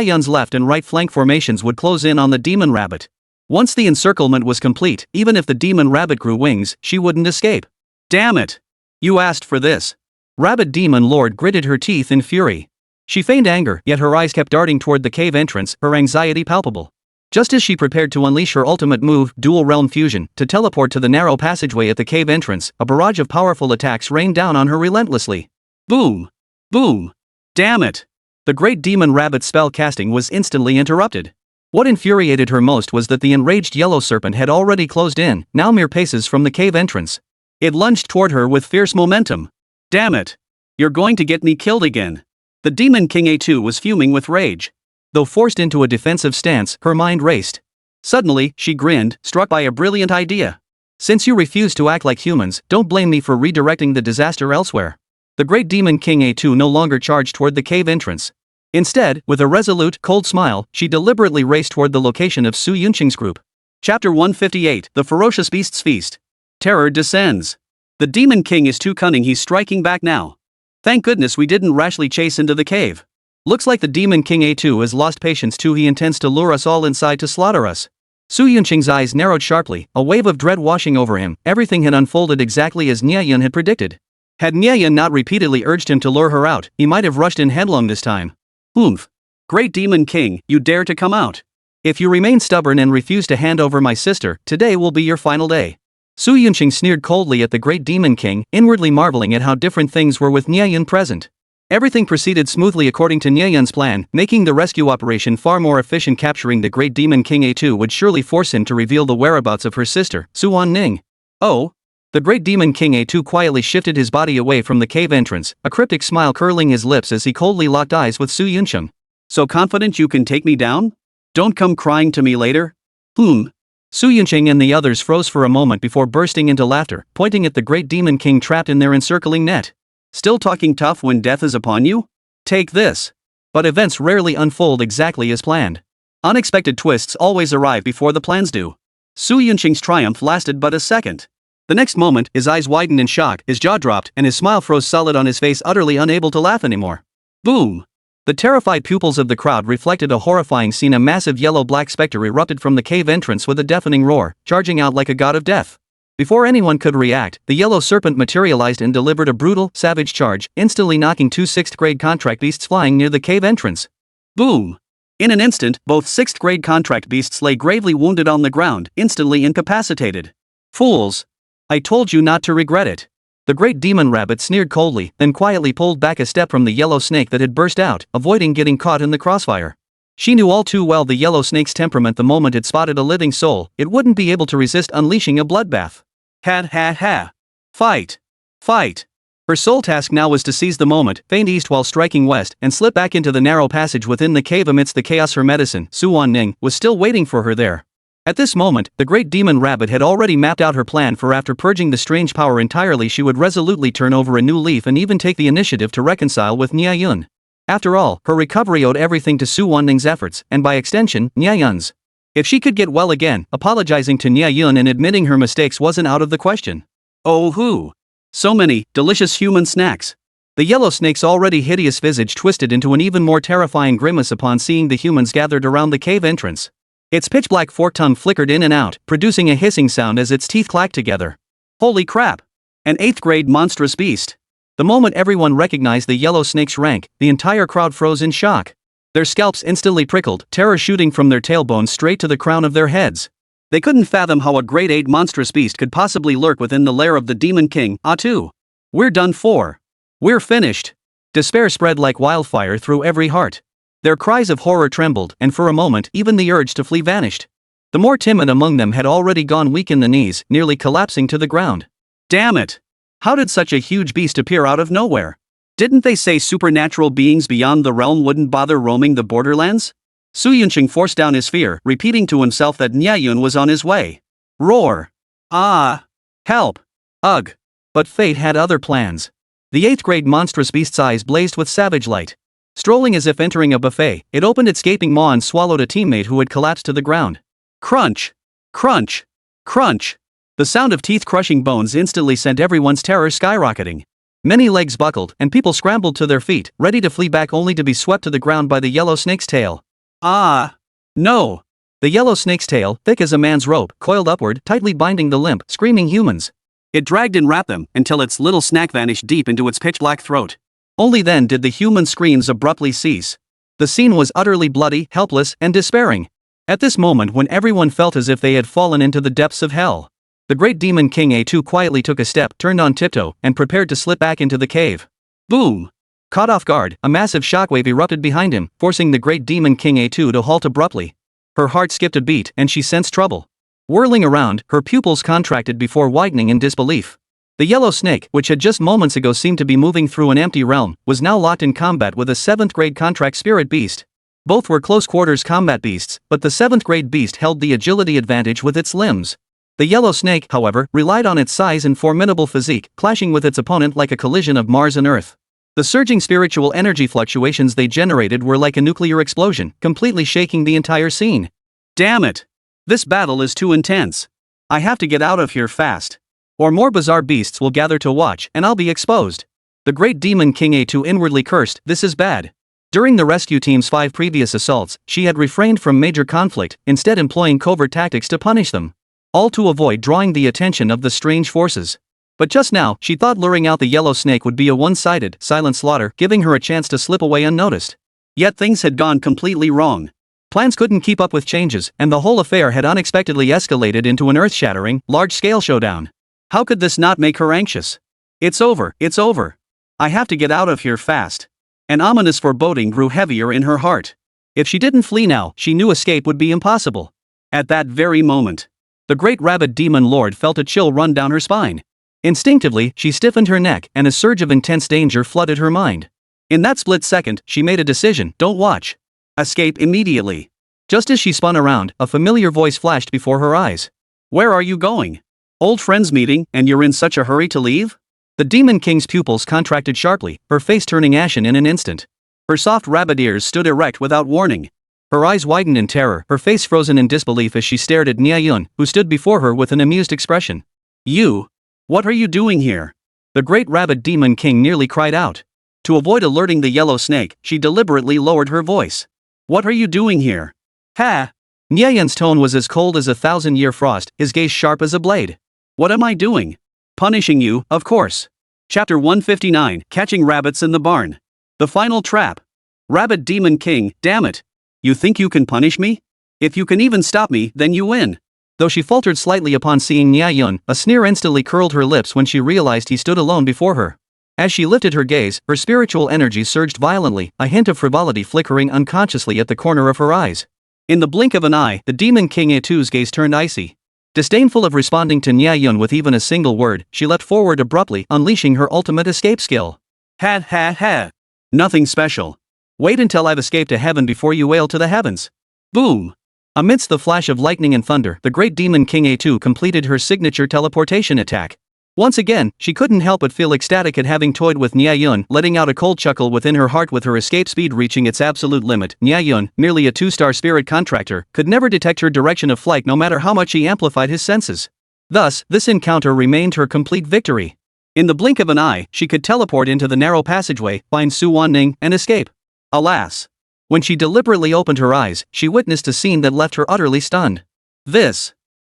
Yun's left and right flank formations would close in on the Demon Rabbit. Once the encirclement was complete, even if the Demon Rabbit grew wings, she wouldn't escape. Damn it! You asked for this. Rabbit Demon Lord gritted her teeth in fury. She feigned anger, yet her eyes kept darting toward the cave entrance, her anxiety palpable. Just as she prepared to unleash her ultimate move, Dual Realm Fusion, to teleport to the narrow passageway at the cave entrance, a barrage of powerful attacks rained down on her relentlessly. Boom! Boom! Damn it! The great demon rabbit's spell casting was instantly interrupted. What infuriated her most was that the enraged yellow serpent had already closed in, now mere paces from the cave entrance. It lunged toward her with fierce momentum. Damn it! You're going to get me killed again. The demon king A2 was fuming with rage. Though forced into a defensive stance, her mind raced. Suddenly, she grinned, struck by a brilliant idea. Since you refuse to act like humans, don't blame me for redirecting the disaster elsewhere. The great demon king A2 no longer charged toward the cave entrance. Instead, with a resolute, cold smile, she deliberately raced toward the location of Su Yunqing's group. Chapter 158, The Ferocious Beast's Feast. Terror descends. The demon king is too cunning, he's striking back now. Thank goodness we didn't rashly chase into the cave. Looks like the demon king A2 has lost patience too, he intends to lure us all inside to slaughter us. Su Yunqing's eyes narrowed sharply, a wave of dread washing over him. Everything had unfolded exactly as Nie Yun had predicted. Had Nie Yun not repeatedly urged him to lure her out, he might have rushed in headlong this time. Oomph. Great demon king, you dare to come out. If you remain stubborn and refuse to hand over my sister, today will be your final day. Su Yunqing sneered coldly at the great demon king, inwardly marveling at how different things were with Nie Yun present. Everything proceeded smoothly according to Nie Yun's plan, making the rescue operation far more efficient. Capturing the great demon king A2 would surely force him to reveal the whereabouts of her sister, Su Wanning. Oh? The great demon king A2 quietly shifted his body away from the cave entrance, a cryptic smile curling his lips as he coldly locked eyes with Su Yunqing. So confident you can take me down? Don't come crying to me later? Su Yunqing and the others froze for a moment before bursting into laughter, pointing at the great demon king trapped in their encircling net. Still talking tough when death is upon you? Take this. But events rarely unfold exactly as planned. Unexpected twists always arrive before the plans do. Su Yunqing's triumph lasted but a second. The next moment, his eyes widened in shock, his jaw dropped, and his smile froze solid on his face, utterly unable to laugh anymore. Boom! The terrified pupils of the crowd reflected a horrifying scene. A massive yellow-black specter erupted from the cave entrance with a deafening roar, charging out like a god of death. Before anyone could react, the yellow serpent materialized and delivered a brutal, savage charge, instantly knocking 2 6th-grade contract beasts flying near the cave entrance. Boom! In an instant, both 6th-grade contract beasts lay gravely wounded on the ground, instantly incapacitated. Fools! I told you not to regret it. The great demon rabbit sneered coldly, then quietly pulled back a step from the yellow snake that had burst out, avoiding getting caught in the crossfire. She knew all too well the yellow snake's temperament. The moment it spotted a living soul, it wouldn't be able to resist unleashing a bloodbath. Ha. Fight. Fight. Her sole task now was to seize the moment, feint east while striking west, and slip back into the narrow passage within the cave amidst the chaos. Her medicine, Su Wanning, was still waiting for her there. At this moment, the great demon rabbit had already mapped out her plan, for after purging the strange power entirely she would resolutely turn over a new leaf and even take the initiative to reconcile with Nie Yun. After all, her recovery owed everything to Su Wanning's efforts, and by extension, Nie Yun's. If she could get well again, apologizing to Nie Yun and admitting her mistakes wasn't out of the question. Oh hoo! So many delicious human snacks. The yellow snake's already hideous visage twisted into an even more terrifying grimace upon seeing the humans gathered around the cave entrance. Its pitch-black forked tongue flickered in and out, producing a hissing sound as its teeth clacked together. Holy crap! An 8th-grade monstrous beast. The moment everyone recognized the yellow snake's rank, the entire crowd froze in shock. Their scalps instantly prickled, terror shooting from their tailbones straight to the crown of their heads. They couldn't fathom how a grade 8 monstrous beast could possibly lurk within the lair of the demon king, A2. We're done for. We're finished. Despair spread like wildfire through every heart. Their cries of horror trembled, and for a moment, even the urge to flee vanished. The more timid among them had already gone weak in the knees, nearly collapsing to the ground. Damn it! How did such a huge beast appear out of nowhere? Didn't they say supernatural beings beyond the realm wouldn't bother roaming the borderlands? Su Yunqing forced down his fear, repeating to himself that Nie Yun was on his way. Roar! Ah! Help! Ugh! But fate had other plans. The 8th-grade monstrous beast's eyes blazed with savage light. Strolling as if entering a buffet, it opened its gaping maw and swallowed a teammate who had collapsed to the ground. Crunch! Crunch! Crunch! The sound of teeth-crushing bones instantly sent everyone's terror skyrocketing. Many legs buckled, and people scrambled to their feet, ready to flee back only to be swept to the ground by the yellow snake's tail. Ah! No! The yellow snake's tail, thick as a man's rope, coiled upward, tightly binding the limp, screaming humans. It dragged and wrapped them, until its little snack vanished deep into its pitch-black throat. Only then did the human screams abruptly cease. The scene was utterly bloody, helpless, and despairing. At this moment, when everyone felt as if they had fallen into the depths of hell, the great demon king A2 quietly took a step, turned on tiptoe, and prepared to slip back into the cave. Boom! Caught off guard, a massive shockwave erupted behind him, forcing the great demon king A2 to halt abruptly. Her heart skipped a beat and she sensed trouble. Whirling around, her pupils contracted before widening in disbelief. The yellow snake, which had just moments ago seemed to be moving through an empty realm, was now locked in combat with a 7th grade contract spirit beast. Both were close quarters combat beasts, but the 7th grade beast held the agility advantage with its limbs. The yellow snake, however, relied on its size and formidable physique, clashing with its opponent like a collision of Mars and Earth. The surging spiritual energy fluctuations they generated were like a nuclear explosion, completely shaking the entire scene. Damn it! This battle is too intense. I have to get out of here fast. Or more bizarre beasts will gather to watch and I'll be exposed. The great demon king A2 inwardly cursed, this is bad. During the rescue team's 5 previous assaults, she had refrained from major conflict, instead employing covert tactics to punish them. All to avoid drawing the attention of the strange forces. But just now, she thought luring out the yellow snake would be a one-sided, silent slaughter, giving her a chance to slip away unnoticed. Yet things had gone completely wrong. Plans couldn't keep up with changes, and the whole affair had unexpectedly escalated into an earth-shattering, large-scale showdown. How could this not make her anxious? It's over, it's over. I have to get out of here fast. An ominous foreboding grew heavier in her heart. If she didn't flee now, she knew escape would be impossible. At that very moment, the great rabid demon lord felt a chill run down her spine. Instinctively, she stiffened her neck, and a surge of intense danger flooded her mind. In that split second, she made a decision: don't watch. Escape immediately. Just as she spun around, a familiar voice flashed before her eyes. Where are you going? Old friends meeting, and you're in such a hurry to leave? The demon king's pupils contracted sharply, her face turning ashen in an instant. Her soft rabbit ears stood erect without warning. Her eyes widened in terror, her face frozen in disbelief as she stared at Nie Yun, who stood before her with an amused expression. You? What are you doing here? The great rabbit demon king nearly cried out. To avoid alerting the yellow snake, she deliberately lowered her voice. What are you doing here? Ha! Nie Yun's tone was as cold as a 1,000-year frost, his gaze sharp as a blade. What am I doing? Punishing you, of course. Chapter 159, Catching Rabbits in the Barn. The Final Trap. Rabbit Demon King, damn it. You think you can punish me? If you can even stop me, then you win. Though she faltered slightly upon seeing Nie Yun, a sneer instantly curled her lips when she realized he stood alone before her. As she lifted her gaze, her spiritual energy surged violently, a hint of frivolity flickering unconsciously at the corner of her eyes. In the blink of an eye, the demon king A2's gaze turned icy. Disdainful of responding to Nie Yun with even a single word, she leapt forward abruptly, unleashing her ultimate escape skill. Ha ha ha. Nothing special. Wait until I've escaped to heaven before you wail to the heavens. Boom. Amidst the flash of lightning and thunder, the great demon king A2 completed her signature teleportation attack. Once again, she couldn't help but feel ecstatic at having toyed with Nie Yun, letting out a cold chuckle within her heart with her escape speed reaching its absolute limit. Nie Yun, merely a 2-star spirit contractor, could never detect her direction of flight no matter how much he amplified his senses. Thus, this encounter remained her complete victory. In the blink of an eye, she could teleport into the narrow passageway, find Su Wanning, and escape. Alas! When she deliberately opened her eyes, she witnessed a scene that left her utterly stunned.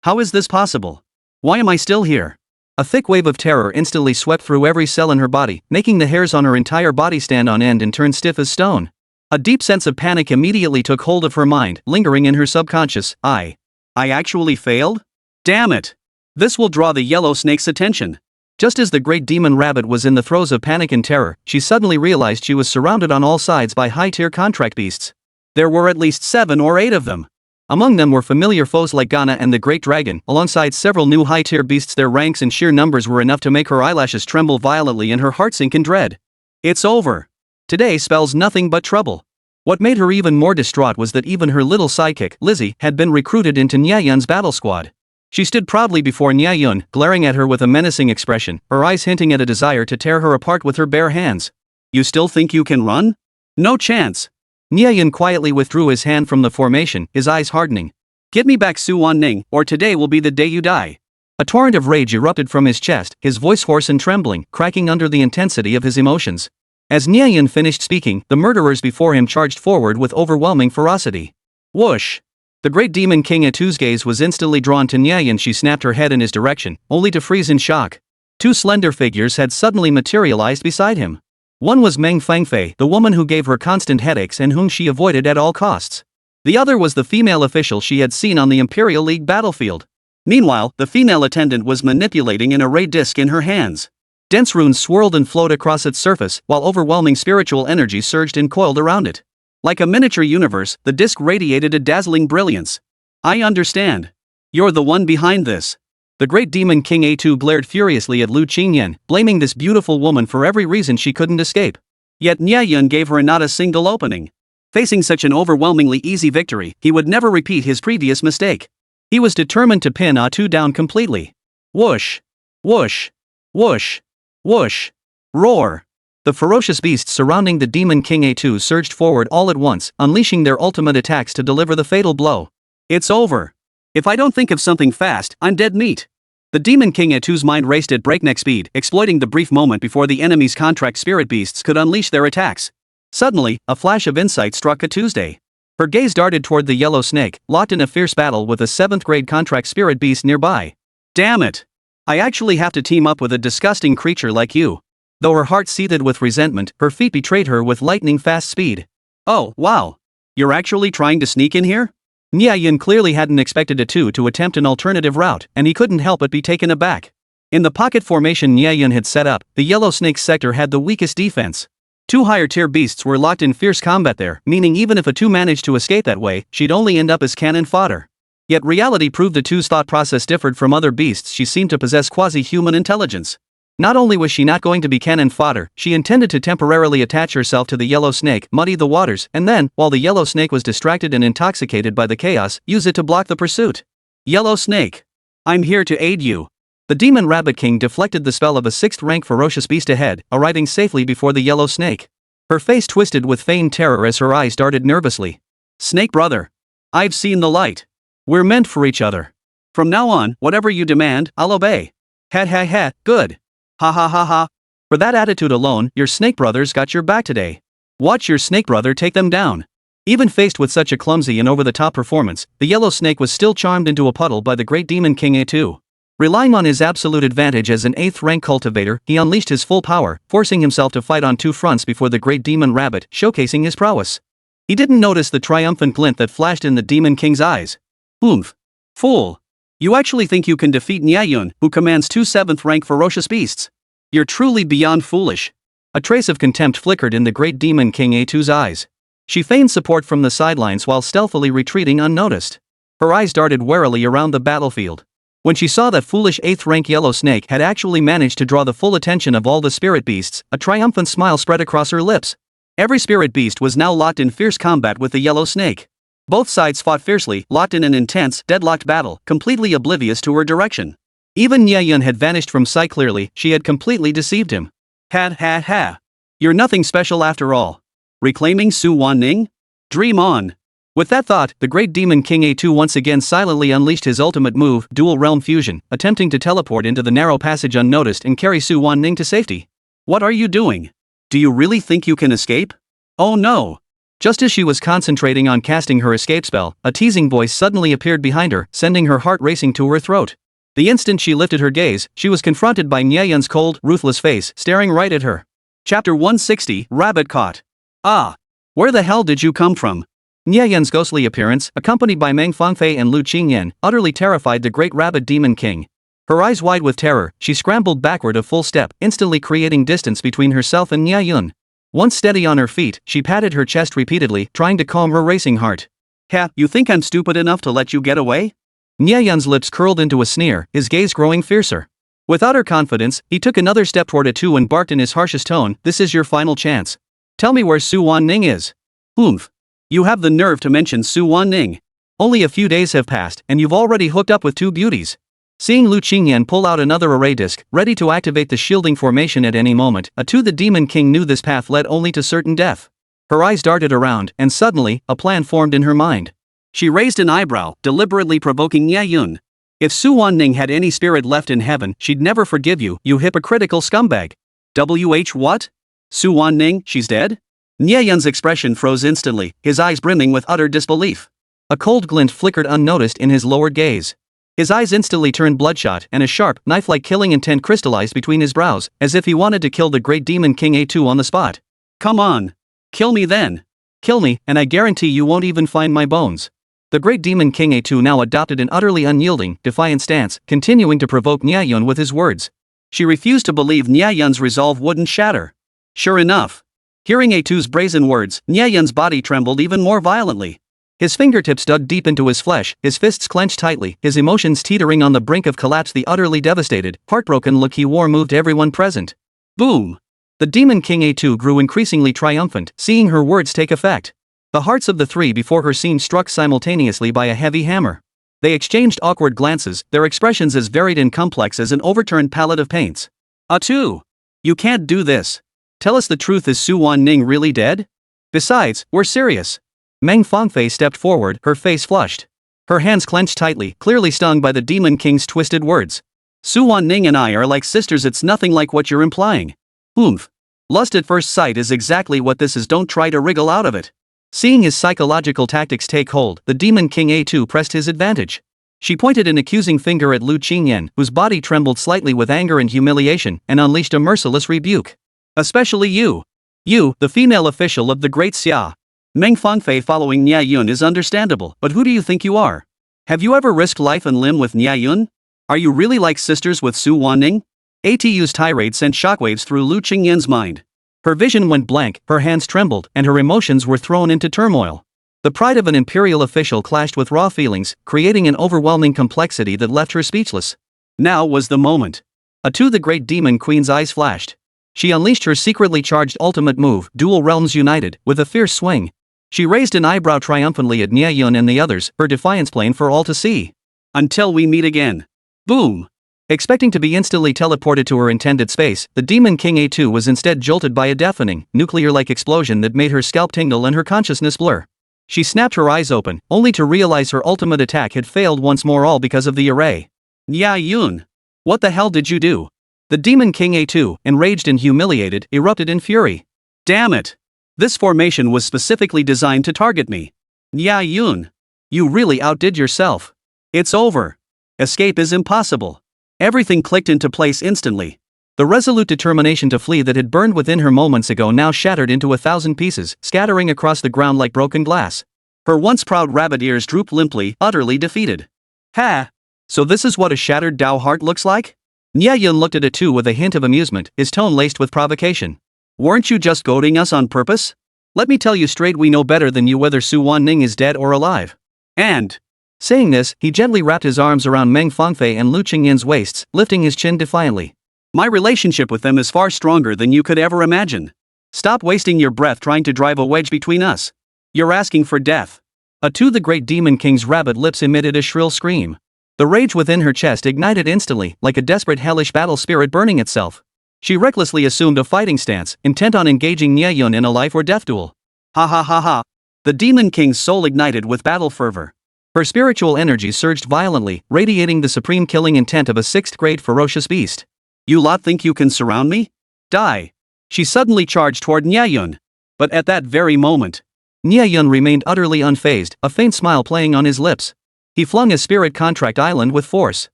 How is this possible? Why am I still here? A thick wave of terror instantly swept through every cell in her body, making the hairs on her entire body stand on end and turn stiff as stone. A deep sense of panic immediately took hold of her mind, lingering in her subconscious. I actually failed? Damn it! This will draw the yellow snake's attention. Just as the great demon rabbit was in the throes of panic and terror, she suddenly realized she was surrounded on all sides by high-tier contract beasts. There were at least 7 or 8 of them. Among them were familiar foes like Gacha and the Great Dragon, alongside several new high-tier beasts. Their ranks and sheer numbers were enough to make her eyelashes tremble violently and her heart sink in dread. It's over. Today spells nothing but trouble. What made her even more distraught was that even her little sidekick, Lizzie, had been recruited into Nie Yun's battle squad. She stood proudly before Nie Yun, glaring at her with a menacing expression, her eyes hinting at a desire to tear her apart with her bare hands. You still think you can run? No chance. Nie Yun quietly withdrew his hand from the formation, his eyes hardening. Get me back Su Wanning, or today will be the day you die. A torrent of rage erupted from his chest, his voice hoarse and trembling, cracking under the intensity of his emotions. As Nie Yun finished speaking, the murderers before him charged forward with overwhelming ferocity. Whoosh! The great demon king A2's gaze was instantly drawn to Nie Yun. She snapped her head in his direction, only to freeze in shock. 2 slender figures had suddenly materialized beside him. One was Meng Fangfei, the woman who gave her constant headaches and whom she avoided at all costs. The other was the female official she had seen on the Imperial League battlefield. Meanwhile, the female attendant was manipulating an array disc in her hands. Dense runes swirled and flowed across its surface, while overwhelming spiritual energy surged and coiled around it. Like a miniature universe, the disc radiated a dazzling brilliance. I understand. You're the one behind this. The great demon king A2 glared furiously at Lu Qingyan, blaming this beautiful woman for every reason she couldn't escape. Yet Nie Yun gave her not a single opening. Facing such an overwhelmingly easy victory, he would never repeat his previous mistake. He was determined to pin A2 down completely. Whoosh! Whoosh! Whoosh! Whoosh! Roar! The ferocious beasts surrounding the demon king A2 surged forward all at once, unleashing their ultimate attacks to deliver the fatal blow. It's over. If I don't think of something fast, I'm dead meat. The demon king A2's mind raced at breakneck speed, exploiting the brief moment before the enemy's contract spirit beasts could unleash their attacks. Suddenly, a flash of insight struck a Tuesday. Her gaze darted toward the yellow snake, locked in a fierce battle with a 7th grade contract spirit beast nearby. Damn it! I actually have to team up with a disgusting creature like you. Though her heart seethed with resentment, her feet betrayed her with lightning-fast speed. Oh, wow! You're actually trying to sneak in here? Nie Yun clearly hadn't expected A2 to attempt an alternative route, and he couldn't help but be taken aback. In the pocket formation Nie Yun had set up, the yellow snake's sector had the weakest defense. 2 higher-tier beasts were locked in fierce combat there, meaning even if A2 managed to escape that way, she'd only end up as cannon fodder. Yet reality proved A2's thought process differed from other beasts. She seemed to possess quasi-human intelligence. Not only was she not going to be cannon fodder, she intended to temporarily attach herself to the yellow snake, muddy the waters, and then, while the yellow snake was distracted and intoxicated by the chaos, use it to block the pursuit. Yellow snake. I'm here to aid you. The demon rabbit king deflected the spell of a 6th-rank ferocious beast ahead, arriving safely before the yellow snake. Her face twisted with feigned terror as her eyes darted nervously. Snake brother. I've seen the light. We're meant for each other. From now on, whatever you demand, I'll obey. Ha ha ha, good. Ha ha ha ha. For that attitude alone, your snake brothers got your back today. Watch your snake brother take them down. Even faced with such a clumsy and over-the-top performance, the yellow snake was still charmed into a puddle by the great demon king A2. Relying on his absolute advantage as an 8th-rank cultivator, he unleashed his full power, forcing himself to fight on 2 fronts before the great demon rabbit, showcasing his prowess. He didn't notice the triumphant glint that flashed in the demon king's eyes. Oomph. Fool. You actually think you can defeat Nie Yun, who commands 2 7th-rank ferocious beasts? You're truly beyond foolish. A trace of contempt flickered in the great demon king A2's eyes. She feigned support from the sidelines while stealthily retreating unnoticed. Her eyes darted warily around the battlefield. When she saw that foolish 8th-rank yellow snake had actually managed to draw the full attention of all the spirit beasts, a triumphant smile spread across her lips. Every spirit beast was now locked in fierce combat with the yellow snake. Both sides fought fiercely, locked in an intense, deadlocked battle, completely oblivious to her direction. Even Nie Yun had vanished from sight. Clearly, she had completely deceived him. Ha ha ha. You're nothing special after all. Reclaiming Su Wanning? Dream on. With that thought, the great demon king A2 once again silently unleashed his ultimate move, dual realm fusion, attempting to teleport into the narrow passage unnoticed and carry Su Wanning to safety. What are you doing? Do you really think you can escape? Oh no. Just as she was concentrating on casting her escape spell, a teasing voice suddenly appeared behind her, sending her heart racing to her throat. The instant she lifted her gaze, she was confronted by Nie Yun's cold, ruthless face, staring right at her. Chapter 160, Rabbit Caught. Ah! Where the hell did you come from? Nie Yun's ghostly appearance, accompanied by Meng Fangfei and Lu Qingyan, utterly terrified the great rabbit demon king. Her eyes wide with terror, she scrambled backward a full step, instantly creating distance between herself and Nie Yun. Once steady on her feet, she patted her chest repeatedly, trying to calm her racing heart. Ha, you think I'm stupid enough to let you get away? Nie Yun's lips curled into a sneer, his gaze growing fiercer. With utter confidence, he took another step toward A2 and barked in his harshest tone, "This is your final chance. Tell me where Su Wanning is." Oomph. You have the nerve to mention Su Wanning. Only a few days have passed, and you've already hooked up with 2 beauties. Seeing Lu Qingyan pull out another array disc, ready to activate the shielding formation at any moment, A2 the demon king knew this path led only to certain death. Her eyes darted around, and suddenly, a plan formed in her mind. She raised an eyebrow, deliberately provoking Nie Yun. If Su Wanning had any spirit left in heaven, she'd never forgive you, you hypocritical scumbag. What? Su Wanning, she's dead? Nie Yun's expression froze instantly, his eyes brimming with utter disbelief. A cold glint flickered unnoticed in his lowered gaze. His eyes instantly turned bloodshot, and a sharp, knife-like killing intent crystallized between his brows, as if he wanted to kill the great demon king A2 on the spot. Come on. Kill me then. Kill me, and I guarantee you won't even find my bones. The great demon king A2 now adopted an utterly unyielding, defiant stance, continuing to provoke Nie Yun with his words. She refused to believe Nie Yun's resolve wouldn't shatter. Sure enough. Hearing A2's brazen words, Nie Yun's body trembled even more violently. His fingertips dug deep into his flesh, his fists clenched tightly, his emotions teetering on the brink of collapse. The utterly devastated, heartbroken look he wore moved everyone present. Boom! The Demon King A2 grew increasingly triumphant, seeing her words take effect. The hearts of the three before her seemed struck simultaneously by a heavy hammer. They exchanged awkward glances, their expressions as varied and complex as an overturned palette of paints. A2! You can't do this. Tell us the truth, is Su Wan Ning really dead? Besides, we're serious. Meng Fangfei stepped forward, her face flushed. Her hands clenched tightly, clearly stung by the Demon King's twisted words. Su Wan Ning and I are like sisters, it's nothing like what you're implying. Oomph. Lust at first sight is exactly what this is, don't try to wriggle out of it. Seeing his psychological tactics take hold, the Demon King A2 pressed his advantage. She pointed an accusing finger at Lu Qingyan, whose body trembled slightly with anger and humiliation, and unleashed a merciless rebuke. Especially you. You, the female official of the Great Xia. Meng Fangfei following Nie Yun is understandable, but who do you think you are? Have you ever risked life and limb with Nie Yun? Are you really like sisters with Su Wanning? ATU's tirade sent shockwaves through Lu Qingyan's mind. Her vision went blank, her hands trembled, and her emotions were thrown into turmoil. The pride of an imperial official clashed with raw feelings, creating an overwhelming complexity that left her speechless. Now was the moment. A2, the great demon queen's eyes flashed. She unleashed her secretly charged ultimate move, Dual Realms United, with a fierce swing. She raised an eyebrow triumphantly at Nie Yun and the others, her defiance plain for all to see. Until we meet again. Boom! Expecting to be instantly teleported to her intended space, the Demon King A2 was instead jolted by a deafening, nuclear-like explosion that made her scalp tingle and her consciousness blur. She snapped her eyes open, only to realize her ultimate attack had failed once more, all because of the array. Nie Yun! What the hell did you do? The Demon King A2, enraged and humiliated, erupted in fury. Damn it! This formation was specifically designed to target me. Nie Yun! You really outdid yourself. It's over. Escape is impossible. Everything clicked into place instantly. The resolute determination to flee that had burned within her moments ago now shattered into 1,000 pieces, scattering across the ground like broken glass. Her once proud rabbit ears drooped limply, utterly defeated. Ha! So this is what a shattered Dao heart looks like? Nie Yun looked at A2 with a hint of amusement, his tone laced with provocation. Weren't you just goading us on purpose? Let me tell you straight, we know better than you whether Su Wanning is dead or alive. And... Saying this, he gently wrapped his arms around Meng Fangfei and Lu Qingyan's waists, lifting his chin defiantly. My relationship with them is far stronger than you could ever imagine. Stop wasting your breath trying to drive a wedge between us. You're asking for death. A2, the great demon king's rabbit lips emitted a shrill scream. The rage within her chest ignited instantly, like a desperate hellish battle spirit burning itself. She recklessly assumed a fighting stance, intent on engaging Nie Yun in a life or death duel. Ha ha ha ha. The demon king's soul ignited with battle fervor. Her spiritual energy surged violently, radiating the supreme killing intent of a sixth-grade ferocious beast. You lot think you can surround me? Die! She suddenly charged toward Nie Yun. But at that very moment, Nie Yun remained utterly unfazed, a faint smile playing on his lips. He flung a spirit contract island with force.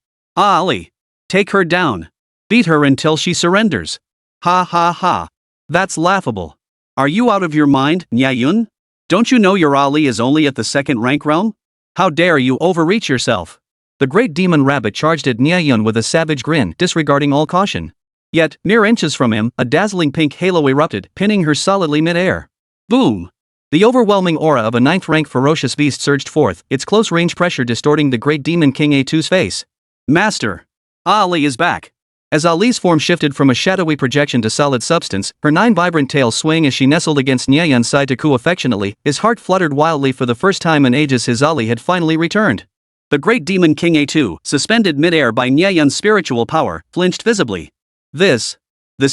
Ahri! Take her down. Beat her until she surrenders. Ha ha ha. That's laughable. Are you out of your mind, Nie Yun? Don't you know your Ali is only at the second rank realm? How dare you overreach yourself? The great demon rabbit charged at Nie Yun with a savage grin, disregarding all caution. Yet, mere inches from him, a dazzling pink halo erupted, pinning her solidly mid-air. Boom! The overwhelming aura of a ninth-rank ferocious beast surged forth, its close-range pressure distorting the great demon King A2's face. Master! Ali is back! As Ali's form shifted from a shadowy projection to solid substance, her nine vibrant tails swaying as she nestled against Nie Yun's side to coo affectionately, his heart fluttered wildly. For the first time in ages his Ali had finally returned. The great demon King A2, suspended mid-air by Nie Yun's spiritual power, flinched visibly. This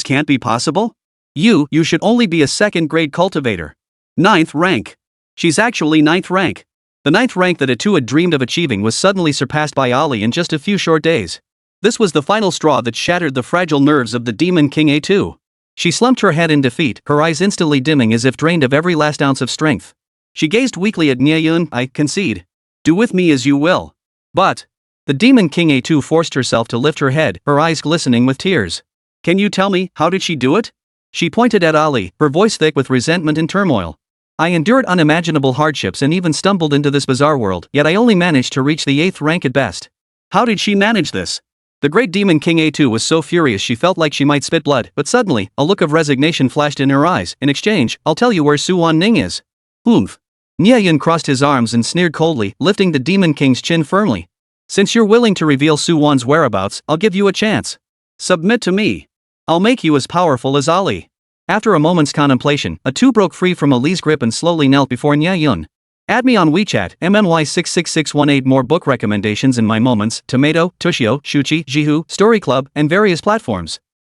can't be possible? You should only be a second-grade cultivator. 9th rank. She's actually 9th rank. The 9th rank that A2 had dreamed of achieving was suddenly surpassed by Ali in just a few short days. This was the final straw that shattered the fragile nerves of the Demon King A2. She slumped her head in defeat, her eyes instantly dimming as if drained of every last ounce of strength. She gazed weakly at Nie Yun. I concede. Do with me as you will. But... The Demon King A2 forced herself to lift her head, her eyes glistening with tears. Can you tell me, how did she do it? She pointed at Ali, her voice thick with resentment and turmoil. I endured unimaginable hardships and even stumbled into this bizarre world, yet I only managed to reach the 8th rank at best. How did she manage this? The great demon king A2 was so furious she felt like she might spit blood, but suddenly, a look of resignation flashed in her eyes. In exchange, I'll tell you where Su Wan Ning is. Oomph. Nie Yun crossed his arms and sneered coldly, lifting the demon king's chin firmly. Since you're willing to reveal Su Wan's whereabouts, I'll give you a chance. Submit to me. I'll make you as powerful as Ali. After a moment's contemplation, A2 broke free from Ali's grip and slowly knelt before Nie Yun. Add me on WeChat, MNY66618. More book recommendations in my moments, Tomato, Tushio, Shuchi, Jihu, Story Club, and various platforms.